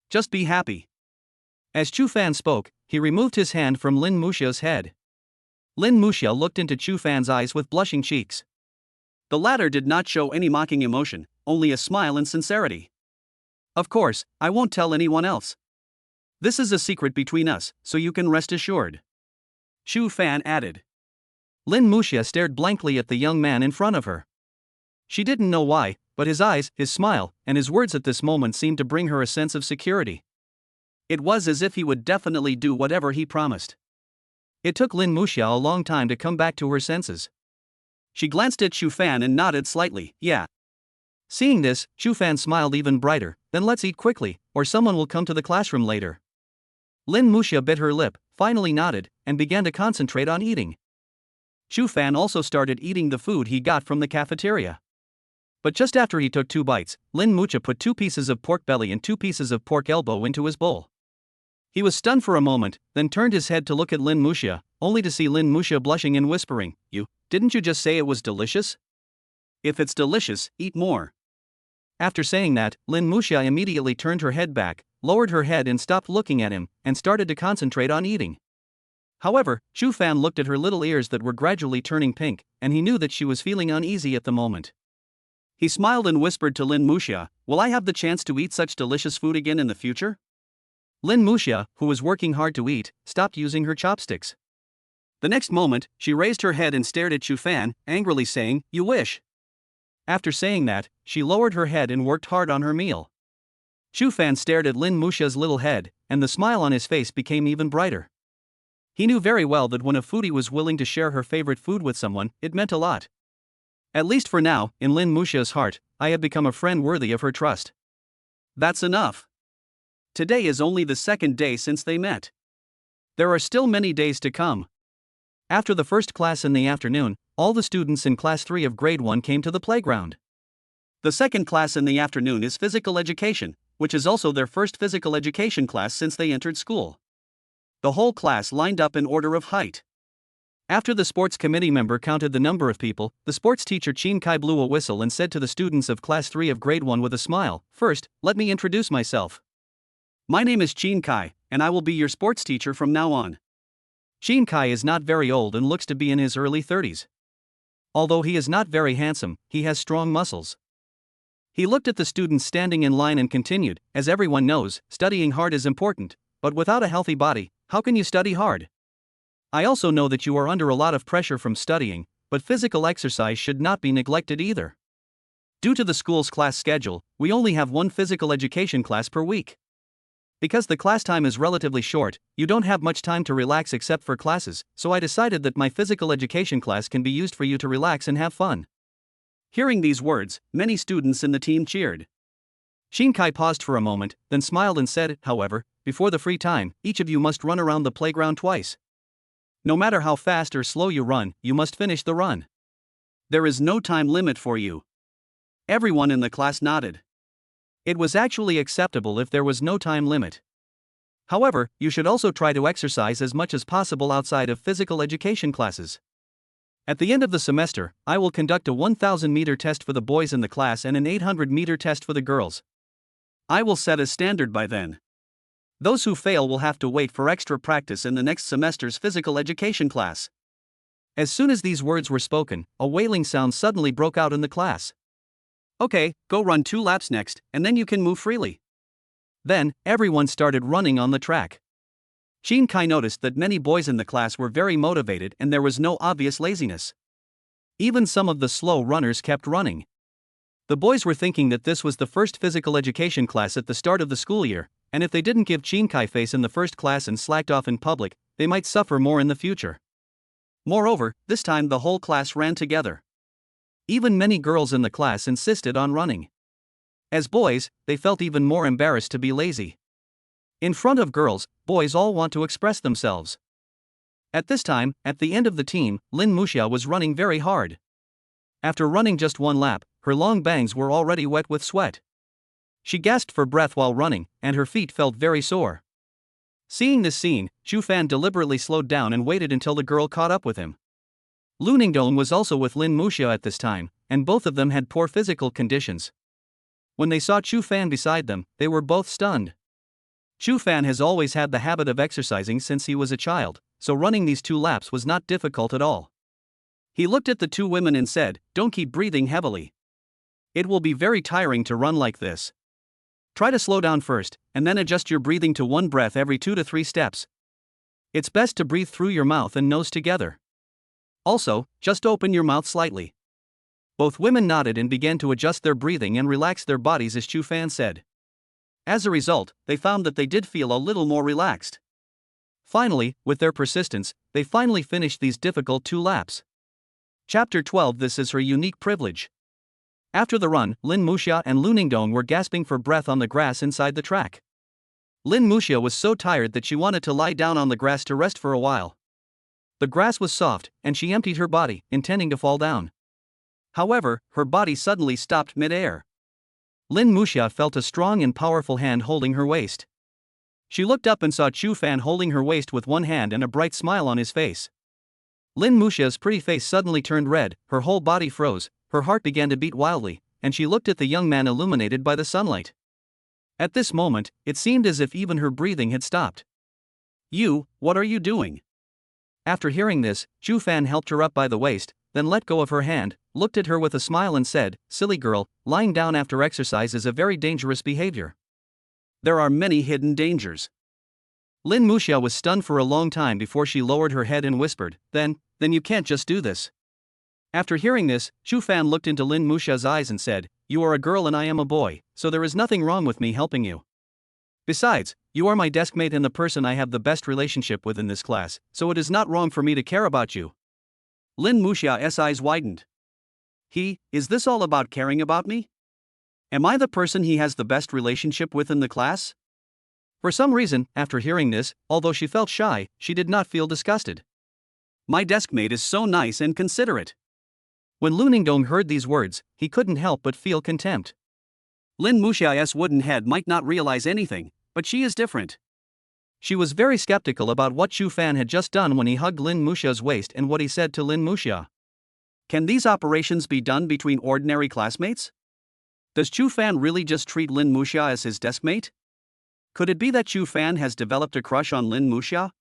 Just be happy." As Chu Fan spoke, he removed his hand from Lin Muxia's head. Lin Muxia looked into Chu Fan's eyes with blushing cheeks. The latter did not show any mocking emotion, only a smile and sincerity. "Of course, I won't tell anyone else. This is a secret between us, so you can rest assured," Chu Fan added. Lin Muxia stared blankly at the young man in front of her. She didn't know why, but his eyes, his smile, and his words at this moment seemed to bring her a sense of security. It was as if he would definitely do whatever he promised. It took Lin Muxia a long time to come back to her senses. She glanced at Chu Fan and nodded slightly, "Yeah." Seeing this, Chu Fan smiled even brighter. "Then let's eat quickly, or someone will come to the classroom later." Lin Muxia bit her lip, finally nodded, and began to concentrate on eating. Chu Fan also started eating the food he got from the cafeteria. But just after he took 2 bites, Lin Muxia put 2 pieces of pork belly and 2 pieces of pork elbow into his bowl. He was stunned for a moment, then turned his head to look at Lin Muxia, only to see Lin Muxia blushing and whispering, Didn't you just say it was delicious? If it's delicious, eat more." After saying that, Lin Muxia immediately turned her head back, lowered her head and stopped looking at him, and started to concentrate on eating. However, Chu Fan looked at her little ears that were gradually turning pink, and he knew that she was feeling uneasy at the moment. He smiled and whispered to Lin Muxia, "Will I have the chance to eat such delicious food again in the future?" Lin Muxia, who was working hard to eat, stopped using her chopsticks. The next moment, she raised her head and stared at Chu Fan, angrily saying, "You wish." After saying that, she lowered her head and worked hard on her meal. Chu Fan stared at Lin Muxia's little head, and the smile on his face became even brighter. He knew very well that when a foodie was willing to share her favorite food with someone, it meant a lot. At least for now, in Lin Muxia's heart, I had become a friend worthy of her trust. That's enough. Today is only the second day since they met. There are still many days to come. After the first class in the afternoon, all the students in class 3 of grade 1 came to the playground. The second class in the afternoon is physical education, which is also their first physical education class since they entered school. The whole class lined up in order of height. After the sports committee member counted the number of people, the sports teacher Chin Kai blew a whistle and said to the students of class 3 of grade 1 with a smile, "First, let me introduce myself. My name is Chin Kai, and I will be your sports teacher from now on." Chin Kai is not very old and looks to be in his early 30s. Although he is not very handsome, he has strong muscles. He looked at the students standing in line and continued, "As everyone knows, studying hard is important, but without a healthy body, how can you study hard? I also know that you are under a lot of pressure from studying, but physical exercise should not be neglected either. Due to the school's class schedule, we only have one physical education class per week. Because the class time is relatively short, you don't have much time to relax except for classes, so I decided that my physical education class can be used for you to relax and have fun. Hearing these words, many students in the team cheered. Shinkai paused for a moment, then smiled and said, however, before the free time, each of you must run around the playground twice. No matter how fast or slow you run, you must finish the run. There is no time limit for you. Everyone in the class nodded. It was actually acceptable if there was no time limit. However, you should also try to exercise as much as possible outside of physical education classes. At the end of the semester, I will conduct a 1,000-meter test for the boys in the class and an 800-meter test for the girls. I will set a standard by then. Those who fail will have to wait for extra practice in the next semester's physical education class. As soon as these words were spoken, a wailing sound suddenly broke out in the class. Okay, go run 2 laps next, and then you can move freely. Then, everyone started running on the track. Shinkai noticed that many boys in the class were very motivated and there was no obvious laziness. Even some of the slow runners kept running. The boys were thinking that this was the first physical education class at the start of the school year, and if they didn't give Shinkai face in the first class and slacked off in public, they might suffer more in the future. Moreover, this time the whole class ran together. Even many girls in the class insisted on running. As boys, they felt even more embarrassed to be lazy. In front of girls, boys all want to express themselves. At this time, at the end of the team, Lin Muxia was running very hard. After running just 1 lap, her long bangs were already wet with sweat. She gasped for breath while running, and her feet felt very sore. Seeing this scene, Xu Fan deliberately slowed down and waited until the girl caught up with him. Lu Ningdong was also with Lin Muxia at this time, and both of them had poor physical conditions. When they saw Xu Fan beside them, they were both stunned. Xu Fan has always had the habit of exercising since he was a child, so running these 2 laps was not difficult at all. He looked at the 2 women and said, "Don't keep breathing heavily. It will be very tiring to run like this. Try to slow down first, and then adjust your breathing to 1 breath every 2 to 3 steps. It's best to breathe through your mouth and nose together. Also, just open your mouth slightly." Both women nodded and began to adjust their breathing and relax their bodies as Xu Fan said. As a result, they found that they did feel a little more relaxed. Finally, with their persistence, they finally finished these difficult 2 laps. Chapter 12. This is her unique privilege. After the run, Lin Muxia and Lu Ningdong were gasping for breath on the grass inside the track. Lin Muxia was so tired that she wanted to lie down on the grass to rest for a while. The grass was soft, and she emptied her body, intending to fall down. However, her body suddenly stopped mid-air. Lin Muxia felt a strong and powerful hand holding her waist. She looked up and saw Xu Fan holding her waist with 1 hand and a bright smile on his face. Lin Muxia's pretty face suddenly turned red, her whole body froze, her heart began to beat wildly, and she looked at the young man illuminated by the sunlight. At this moment, it seemed as if even her breathing had stopped. "You, what are you doing?" After hearing this, Xu Fan helped her up by the waist, then let go of her hand, looked at her with a smile and said, "Silly girl, lying down after exercise is a very dangerous behavior. There are many hidden dangers." Lin Muxia was stunned for a long time before she lowered her head and whispered, Then you can't just do this." After hearing this, Xu Fan looked into Lin Muxia's eyes and said, "You are a girl and I am a boy, so there is nothing wrong with me helping you. Besides, you are my deskmate and the person I have the best relationship with in this class, so it is not wrong for me to care about you." Lin Muxia's eyes widened. Is this all about caring about me? Am I the person he has the best relationship with in the class? For some reason, after hearing this, although she felt shy, she did not feel disgusted. My deskmate is so nice and considerate. When Lu Ningdong heard these words, he couldn't help but feel contempt. Lin Muxia's wooden head might not realize anything, but she is different. She was very skeptical about what Xu Fan had just done when he hugged Lin Muxia's waist and what he said to Lin Muxia. Can these operations be done between ordinary classmates? Does Xu Fan really just treat Lin Muxia as his deskmate? Could it be that Xu Fan has developed a crush on Lin Muxia?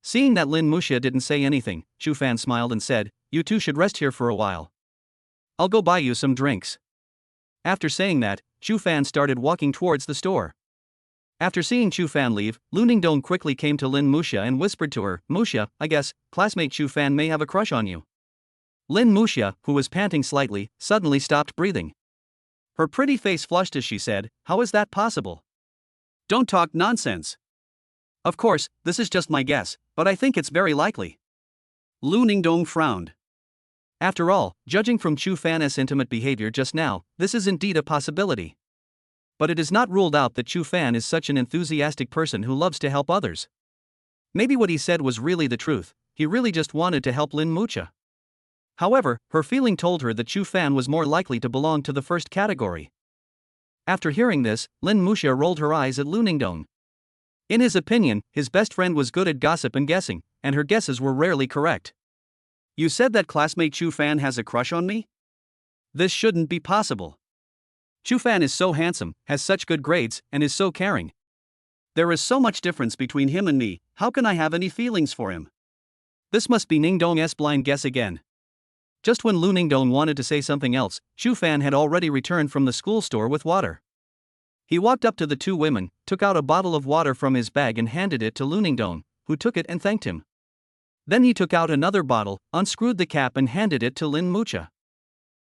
Seeing that Lin Muxia didn't say anything, Xu Fan smiled and said, "You two should rest here for a while. I'll go buy you some drinks." After saying that, Xu Fan started walking towards the store. After seeing Chu Fan leave, Lu Ningdong quickly came to Lin Muxia and whispered to her, "Muxia, I guess, classmate Chu Fan may have a crush on you." Lin Muxia, who was panting slightly, suddenly stopped breathing. Her pretty face flushed as she said, "How is that possible? Don't talk nonsense. Of course, this is just my guess, but I think it's very likely." Lu Ningdong frowned. After all, judging from Chu Fan's intimate behavior just now, this is indeed a possibility. But it is not ruled out that Chu Fan is such an enthusiastic person who loves to help others. Maybe what he said was really the truth, he really just wanted to help Lin Muxia. However, her feeling told her that Chu Fan was more likely to belong to the first category. After hearing this, Lin Muxia rolled her eyes at Lu Ningdong. In his opinion, his best friend was good at gossip and guessing, and her guesses were rarely correct. "You said that classmate Chu Fan has a crush on me? This shouldn't be possible. Chu Fan is so handsome, has such good grades, and is so caring. There is so much difference between him and me, how can I have any feelings for him? This must be Ningdong's blind guess again." Just when Lu Ningdong wanted to say something else, Chu Fan had already returned from the school store with water. He walked up to the two women, took out a bottle of water from his bag and handed it to Lu Ningdong, who took it and thanked him. Then he took out another bottle, unscrewed the cap and handed it to Lin Muxia.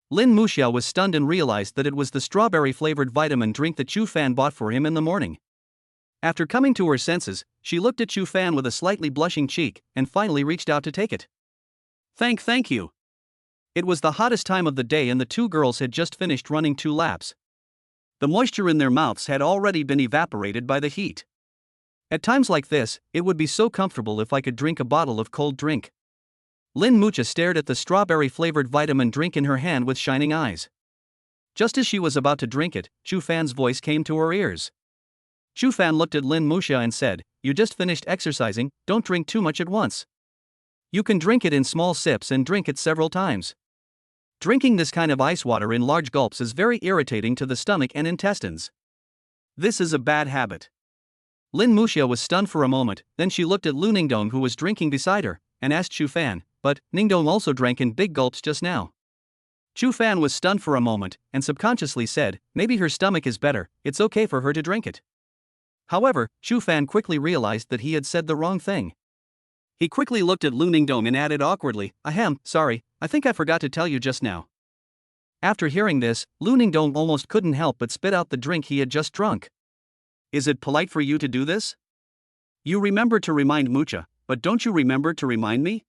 Lin Muxia was stunned and realized that it was the strawberry-flavored vitamin drink that Chu Fan bought for him in the morning. After coming to her senses, she looked at Chu Fan with a slightly blushing cheek, and finally reached out to take it. Thank you. It was the hottest time of the day and the two girls had just finished running 2 laps. The moisture in their mouths had already been evaporated by the heat. At times like this, it would be so comfortable if I could drink a bottle of cold drink. Lin Muxia stared at the strawberry-flavored vitamin drink in her hand with shining eyes. Just as she was about to drink it, Chu Fan's voice came to her ears. Chu Fan looked at Lin Muxia and said, "You just finished exercising, don't drink too much at once. You can drink it in small sips and drink it several times. Drinking this kind of ice water in large gulps is very irritating to the stomach and intestines. This is a bad habit." Lin Muxia was stunned for a moment, then she looked at Lu Ningdong who was drinking beside her, and asked Chu Fan, "But, Ningdong also drank in big gulps just now." Chu Fan was stunned for a moment, and subconsciously said, "Maybe her stomach is better, it's okay for her to drink it." However, Chu Fan quickly realized that he had said the wrong thing. He quickly looked at Lu Ningdong and added awkwardly, "Ahem, sorry, I think I forgot to tell you just now." After hearing this, Lu Ningdong almost couldn't help but spit out the drink he had just drunk. "Is it polite for you to do this? You remember to remind Muxia, but don't you remember to remind me?"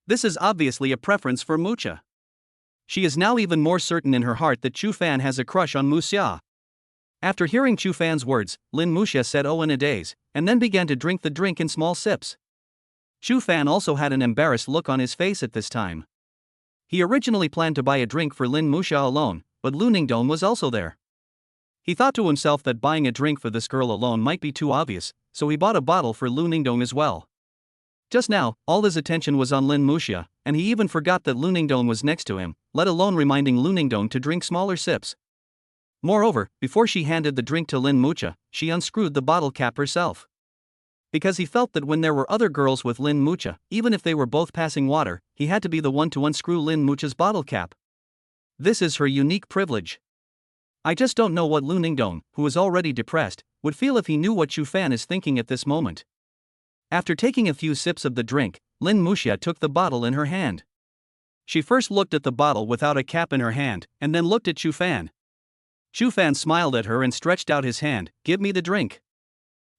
This is obviously a preference for Muxia. She is now even more certain in her heart that Chu Fan has a crush on Muxia. After hearing Chu Fan's words, Lin Muxia said "oh" in a daze, and then began to drink the drink in small sips. Chu Fan also had an embarrassed look on his face at this time. He originally planned to buy a drink for Lin Muxia alone, but Lu Ningdong was also there. He thought to himself that buying a drink for this girl alone might be too obvious, so he bought a bottle for Lu Ningdong as well. Just now, all his attention was on Lin Muxia, and he even forgot that Lu Ningdong was next to him, let alone reminding Lu Ningdong to drink smaller sips. Moreover, before she handed the drink to Lin Muxia, she unscrewed the bottle cap herself. Because he felt that when there were other girls with Lin Muxia, even if they were both passing water, he had to be the one to unscrew Lin Muxia's bottle cap. This is her unique privilege. I just don't know what Lu Ningdong, who is already depressed, would feel if he knew what Chu Fan is thinking at this moment. After taking a few sips of the drink, Lin Muxia took the bottle in her hand. She first looked at the bottle without a cap in her hand, and then looked at Chu Fan. Chu Fan smiled at her and stretched out his hand. "Give me the drink.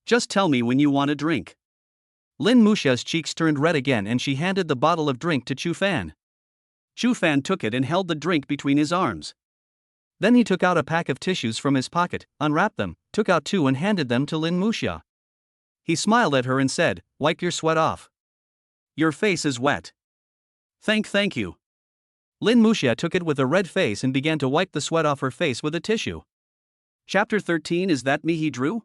Just tell me when you want a drink." Lin Muxia's cheeks turned red again and she handed the bottle of drink to Chu Fan. Chu Fan took it and held the drink between his arms. Then he took out a pack of tissues from his pocket, unwrapped them, took out 2 and handed them to Lin Muxia. He smiled at her and said, "Wipe your sweat off. Your face is wet." Thank you." Lin Muxia took it with a red face and began to wipe the sweat off her face with a tissue. Chapter 13 Is that me he drew?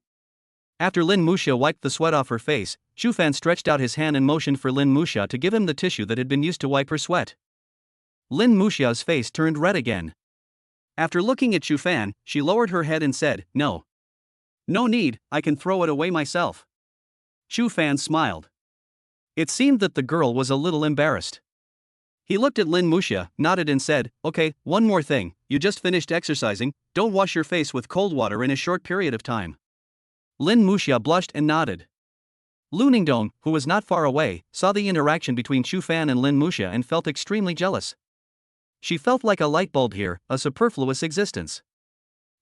After Lin Muxia wiped the sweat off her face, Chu Fan stretched out his hand and motioned for Lin Muxia to give him the tissue that had been used to wipe her sweat. Lin Muxia's face turned red again. After looking at Chu Fan, she lowered her head and said, "No. No need, I can throw it away myself." Chu Fan smiled. It seemed that the girl was a little embarrassed. He looked at Lin Muxia, nodded and said, "Okay, one more thing, you just finished exercising, don't wash your face with cold water in a short period of time. Lin Muxia blushed and nodded. Lu Ningdong, who was not far away, saw the interaction between Chu Fan and Lin Muxia and felt extremely jealous. She felt like a light bulb here, a superfluous existence.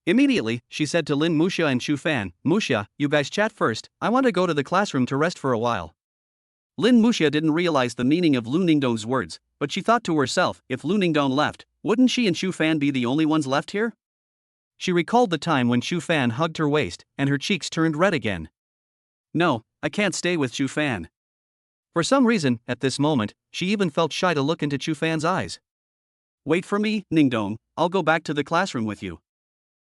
Immediately, she said to Lin Muxia and Chu Fan, "Muxia, you guys chat first, I want to go to the classroom to rest for a while." Lin Muxia didn't realize the meaning of Lu Ningdong's words, but she thought to herself, if Lu Ningdong left, wouldn't she and Chu Fan be the only ones left here? She recalled the time when Chu Fan hugged her waist, and her cheeks turned red again. No, I can't stay with Chu Fan. For some reason, at this moment, she even felt shy to look into Chu Fan's eyes. Wait for me, Ningdong, I'll go back to the classroom with you.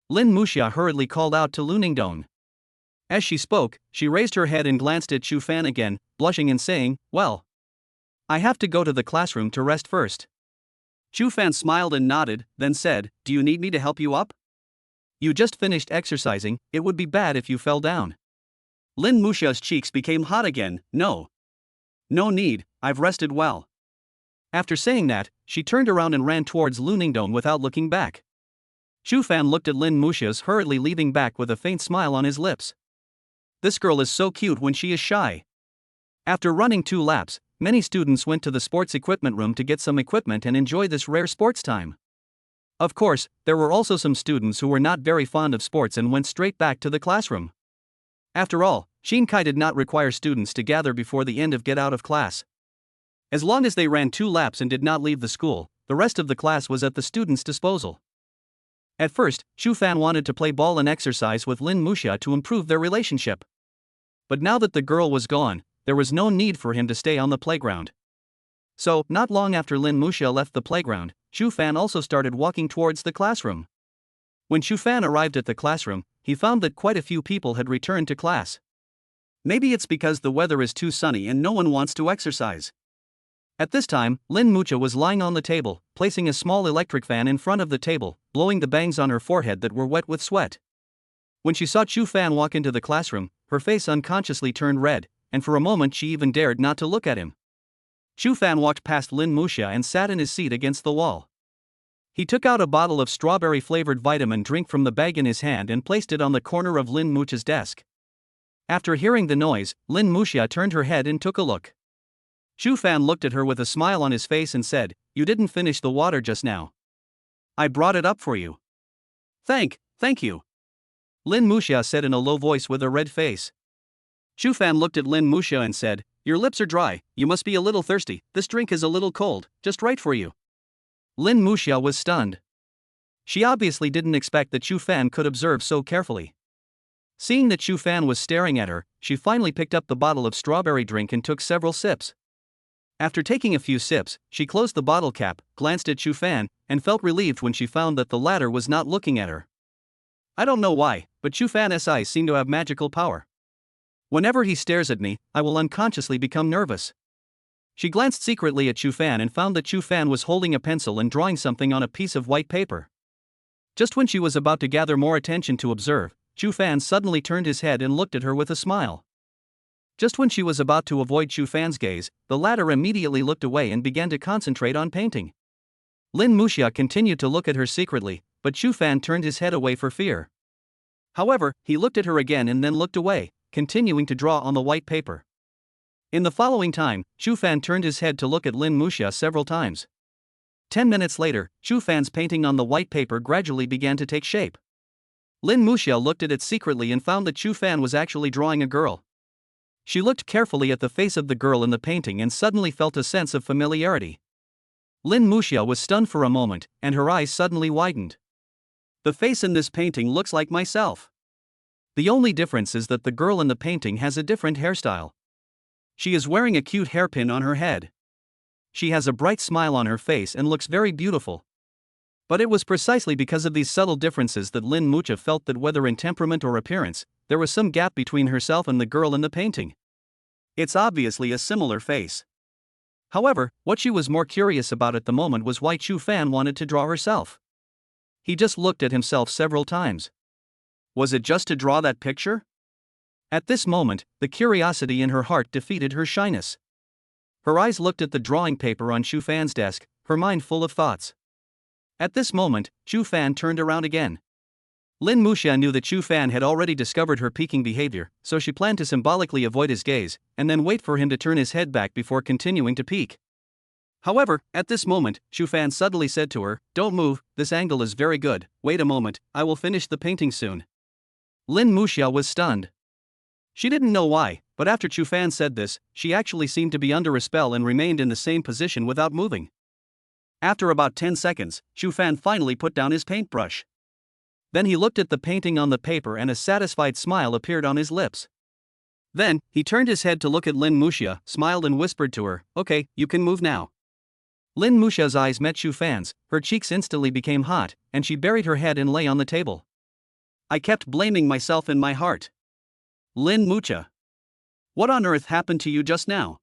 Lin Muxia hurriedly called out to Lu Ningdong. As she spoke, she raised her head and glanced at Chu Fan again, blushing and saying, "Well, I have to go to the classroom to rest first." Chu Fan smiled and nodded, then said, "Do you need me to help you up? You just finished exercising, it would be bad if you fell down." Lin Muxia's cheeks became hot again. No need, I've rested well." After saying that, she turned around and ran towards Lu Ningdong without looking back. Chu Fan looked at Lin Muxia's hurriedly leaving back with a faint smile on his lips. This girl is so cute when she is shy. After running 2 laps, many students went to the sports equipment room to get some equipment and enjoy this rare sports time. Of course, there were also some students who were not very fond of sports and went straight back to the classroom. After all, Shinkai did not require students to gather before the end of get out of class. As long as they ran 2 laps and did not leave the school, the rest of the class was at the students' disposal. At first, Chu Fan wanted to play ball and exercise with Lin Muxia to improve their relationship. But now that the girl was gone, there was no need for him to stay on the playground. So, not long after Lin Muxia left the playground, Chu Fan also started walking towards the classroom. When Chu Fan arrived at the classroom, he found that quite a few people had returned to class. Maybe it's because the weather is too sunny and no one wants to exercise. At this time, Lin Muxia was lying on the table, placing a small electric fan in front of the table, blowing the bangs on her forehead that were wet with sweat. When she saw Chu Fan walk into the classroom, her face unconsciously turned red, and for a moment she even dared not to look at him. Chu Fan walked past Lin Muxia and sat in his seat against the wall. He took out a bottle of strawberry-flavored vitamin drink from the bag in his hand and placed it on the corner of Lin Muxia's desk. After hearing the noise, Lin Muxia turned her head and took a look. Chu Fan looked at her with a smile on his face and said, "You didn't finish the water just now. I brought it up for you." Thank you," Lin Muxia said in a low voice with a red face. Chu Fan looked at Lin Muxia and said, "Your lips are dry, you must be a little thirsty, this drink is a little cold, just right for you." Lin Muxia was stunned. She obviously didn't expect that Chu Fan could observe so carefully. Seeing that Chu Fan was staring at her, she finally picked up the bottle of strawberry drink and took several sips. After taking a few sips, she closed the bottle cap, glanced at Chu Fan, and felt relieved when she found that the latter was not looking at her. I don't know why, but Chu Fan's eyes seem to have magical power. Whenever he stares at me, I will unconsciously become nervous. She glanced secretly at Chu Fan and found that Chu Fan was holding a pencil and drawing something on a piece of white paper. Just when she was about to gather more attention to observe, Chu Fan suddenly turned his head and looked at her with a smile. Just when she was about to avoid Chu Fan's gaze, the latter immediately looked away and began to concentrate on painting. Lin Muxia continued to look at her secretly, but Chu Fan turned his head away for fear. However, he looked at her again and then looked away, continuing to draw on the white paper. In the following time, Chu Fan turned his head to look at Lin Muxia several times. 10 minutes later, Chu Fan's painting on the white paper gradually began to take shape. Lin Muxia looked at it secretly and found that Chu Fan was actually drawing a girl. She looked carefully at the face of the girl in the painting and suddenly felt a sense of familiarity. Lin Muxia was stunned for a moment, and her eyes suddenly widened. The face in this painting looks like myself. The only difference is that the girl in the painting has a different hairstyle. She is wearing a cute hairpin on her head. She has a bright smile on her face and looks very beautiful. But it was precisely because of these subtle differences that Lin Muxia felt that whether in temperament or appearance, there was some gap between herself and the girl in the painting. It's obviously a similar face. However, what she was more curious about at the moment was why Chu Fan wanted to draw herself. He just looked at himself several times. Was it just to draw that picture? At this moment, the curiosity in her heart defeated her shyness. Her eyes looked at the drawing paper on Chu Fan's desk, her mind full of thoughts. At this moment, Chu Fan turned around again. Lin Muxia knew that Chu Fan had already discovered her peeking behavior, so she planned to symbolically avoid his gaze, and then wait for him to turn his head back before continuing to peek. However, at this moment, Chu Fan suddenly said to her, "Don't move, this angle is very good, wait a moment, I will finish the painting soon." Lin Muxia was stunned. She didn't know why, but after Chu Fan said this, she actually seemed to be under a spell and remained in the same position without moving. After about 10 seconds, Chu Fan finally put down his paintbrush. Then he looked at the painting on the paper and a satisfied smile appeared on his lips. Then, he turned his head to look at Lin Muxia, smiled and whispered to her, "Okay, you can move now." Lin Muxia's eyes met Chu Fan's, her cheeks instantly became hot, and she buried her head and lay on the table. I kept blaming myself in my heart. Lin Muxia. What on earth happened to you just now?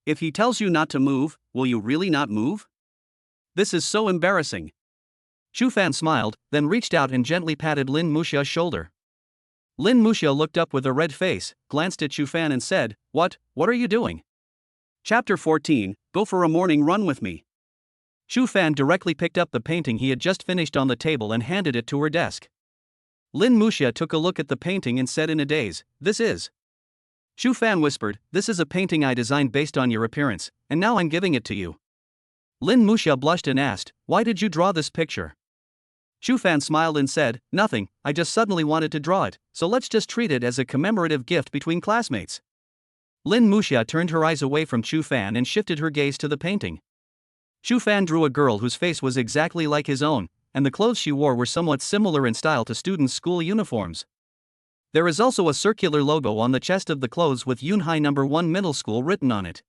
If he tells you not to move, will you really not move? This is so embarrassing. Chu Fan smiled, then reached out and gently patted Lin Muxia's shoulder. Lin Muxia looked up with a red face, glanced at Chu Fan and said, What are you doing?" Chapter 14, Go for a morning run with me. Chu Fan directly picked up the painting he had just finished on the table and handed it to her desk. Lin Muxia took a look at the painting and said in a daze, "This is..." Chu Fan whispered, "This is a painting I designed based on your appearance, and now I'm giving it to you." Lin Muxia blushed and asked, "Why did you draw this picture?" Chu Fan smiled and said, "Nothing, I just suddenly wanted to draw it, so let's just treat it as a commemorative gift between classmates." Lin Muxia turned her eyes away from Chu Fan and shifted her gaze to the painting. Chu Fan drew a girl whose face was exactly like his own, and the clothes she wore were somewhat similar in style to students' school uniforms. There is also a circular logo on the chest of the clothes with Yunhai No. 1 Middle School written on it.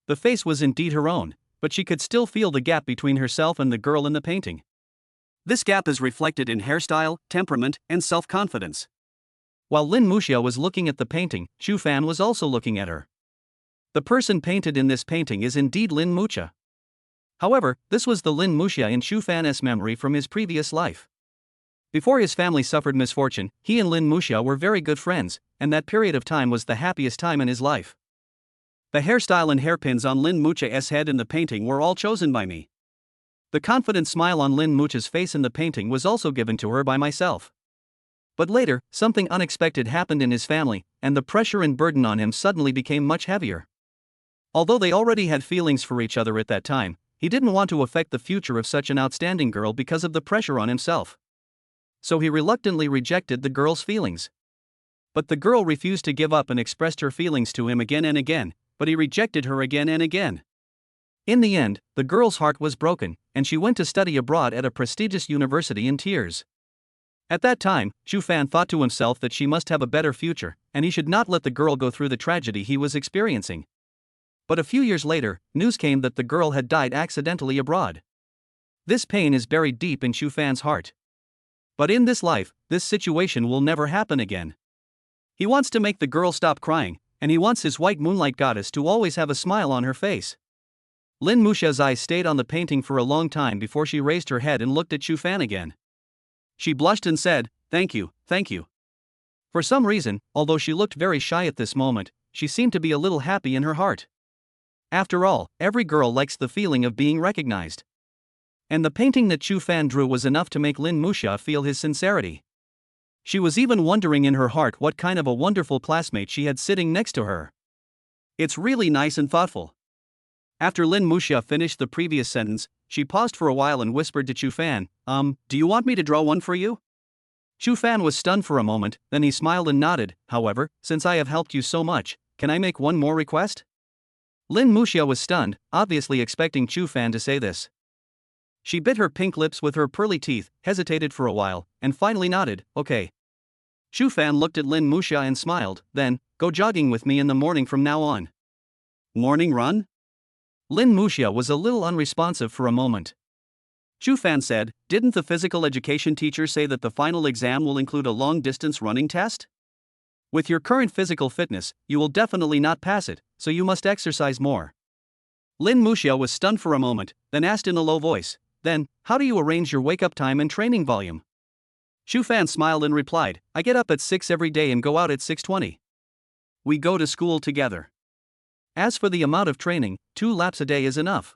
The face was indeed her own, but she could still feel the gap between herself and the girl in the painting. This gap is reflected in hairstyle, temperament, and self-confidence. While Lin Muxia was looking at the painting, Chu Fan was also looking at her. The person painted in this painting is indeed Lin Muxia. However, this was the Lin Muxia in Chu Fan's memory from his previous life. Before his family suffered misfortune, he and Lin Muxia were very good friends, and that period of time was the happiest time in his life. The hairstyle and hairpins on Lin Muxia's head in the painting were all chosen by me. The confident smile on Lin Muxia's face in the painting was also given to her by myself. But later, something unexpected happened in his family, and the pressure and burden on him suddenly became much heavier. Although they already had feelings for each other at that time, he didn't want to affect the future of such an outstanding girl because of the pressure on himself. So he reluctantly rejected the girl's feelings. But the girl refused to give up and expressed her feelings to him again and again, but he rejected her again and again. In the end, the girl's heart was broken, and she went to study abroad at a prestigious university in tears. At that time, Chu Fan thought to himself that she must have a better future, and he should not let the girl go through the tragedy he was experiencing. But a few years later, news came that the girl had died accidentally abroad. This pain is buried deep in Chu Fan's heart. But in this life, this situation will never happen again. He wants to make the girl stop crying, and he wants his white moonlight goddess to always have a smile on her face. Lin Muxia's eyes stayed on the painting for a long time before she raised her head and looked at Chu Fan again. She blushed and said, Thank you. For some reason, although she looked very shy at this moment, she seemed to be a little happy in her heart. After all, every girl likes the feeling of being recognized. And the painting that Chu Fan drew was enough to make Lin Muxia feel his sincerity. She was even wondering in her heart what kind of a wonderful classmate she had sitting next to her. It's really nice and thoughtful. After Lin Muxia finished the previous sentence, she paused for a while and whispered to Chu Fan, do you want me to draw one for you? Chu Fan was stunned for a moment, then he smiled and nodded. However, since I have helped you so much, can I make one more request? Lin Muxia was stunned, obviously expecting Chu Fan to say this. She bit her pink lips with her pearly teeth, hesitated for a while, and finally nodded, okay. Chu Fan looked at Lin Muxia and smiled, then, go jogging with me in the morning from now on. Morning run? Lin Muxia was a little unresponsive for a moment. Chu Fan said, didn't the physical education teacher say that the final exam will include a long-distance running test? With your current physical fitness, you will definitely not pass it, so you must exercise more. Lin Muxia was stunned for a moment, then asked in a low voice, then, how do you arrange your wake-up time and training volume? Chu Fan smiled and replied, I get up at 6 every day and go out at 6:20. We go to school together. As for the amount of training, 2 laps a day is enough.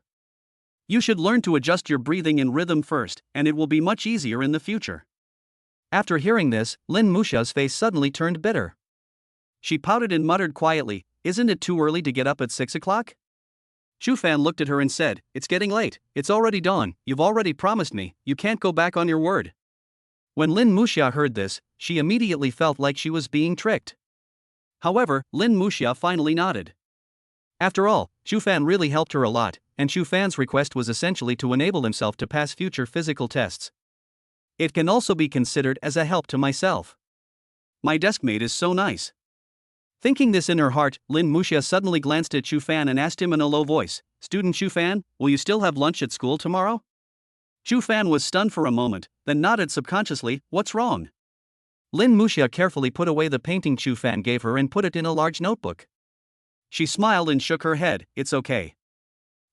You should learn to adjust your breathing and rhythm first, and it will be much easier in the future. After hearing this, Lin Musha's face suddenly turned bitter. She pouted and muttered quietly, "Isn't it too early to get up at 6 o'clock?" Chu Fan looked at her and said, "It's getting late, it's already dawn, you've already promised me, you can't go back on your word." When Lin Musha heard this, she immediately felt like she was being tricked. However, Lin Musha finally nodded. After all, Chu Fan really helped her a lot, and Chu Fan's request was essentially to enable himself to pass future physical tests. It can also be considered as a help to myself. My deskmate is so nice. Thinking this in her heart, Lin Musha suddenly glanced at Chu Fan and asked him in a low voice, "Student Chu Fan, will you still have lunch at school tomorrow?" Chu Fan was stunned for a moment, then nodded subconsciously, "What's wrong?" Lin Musha carefully put away the painting Chu Fan gave her and put it in a large notebook. She smiled and shook her head, "It's okay.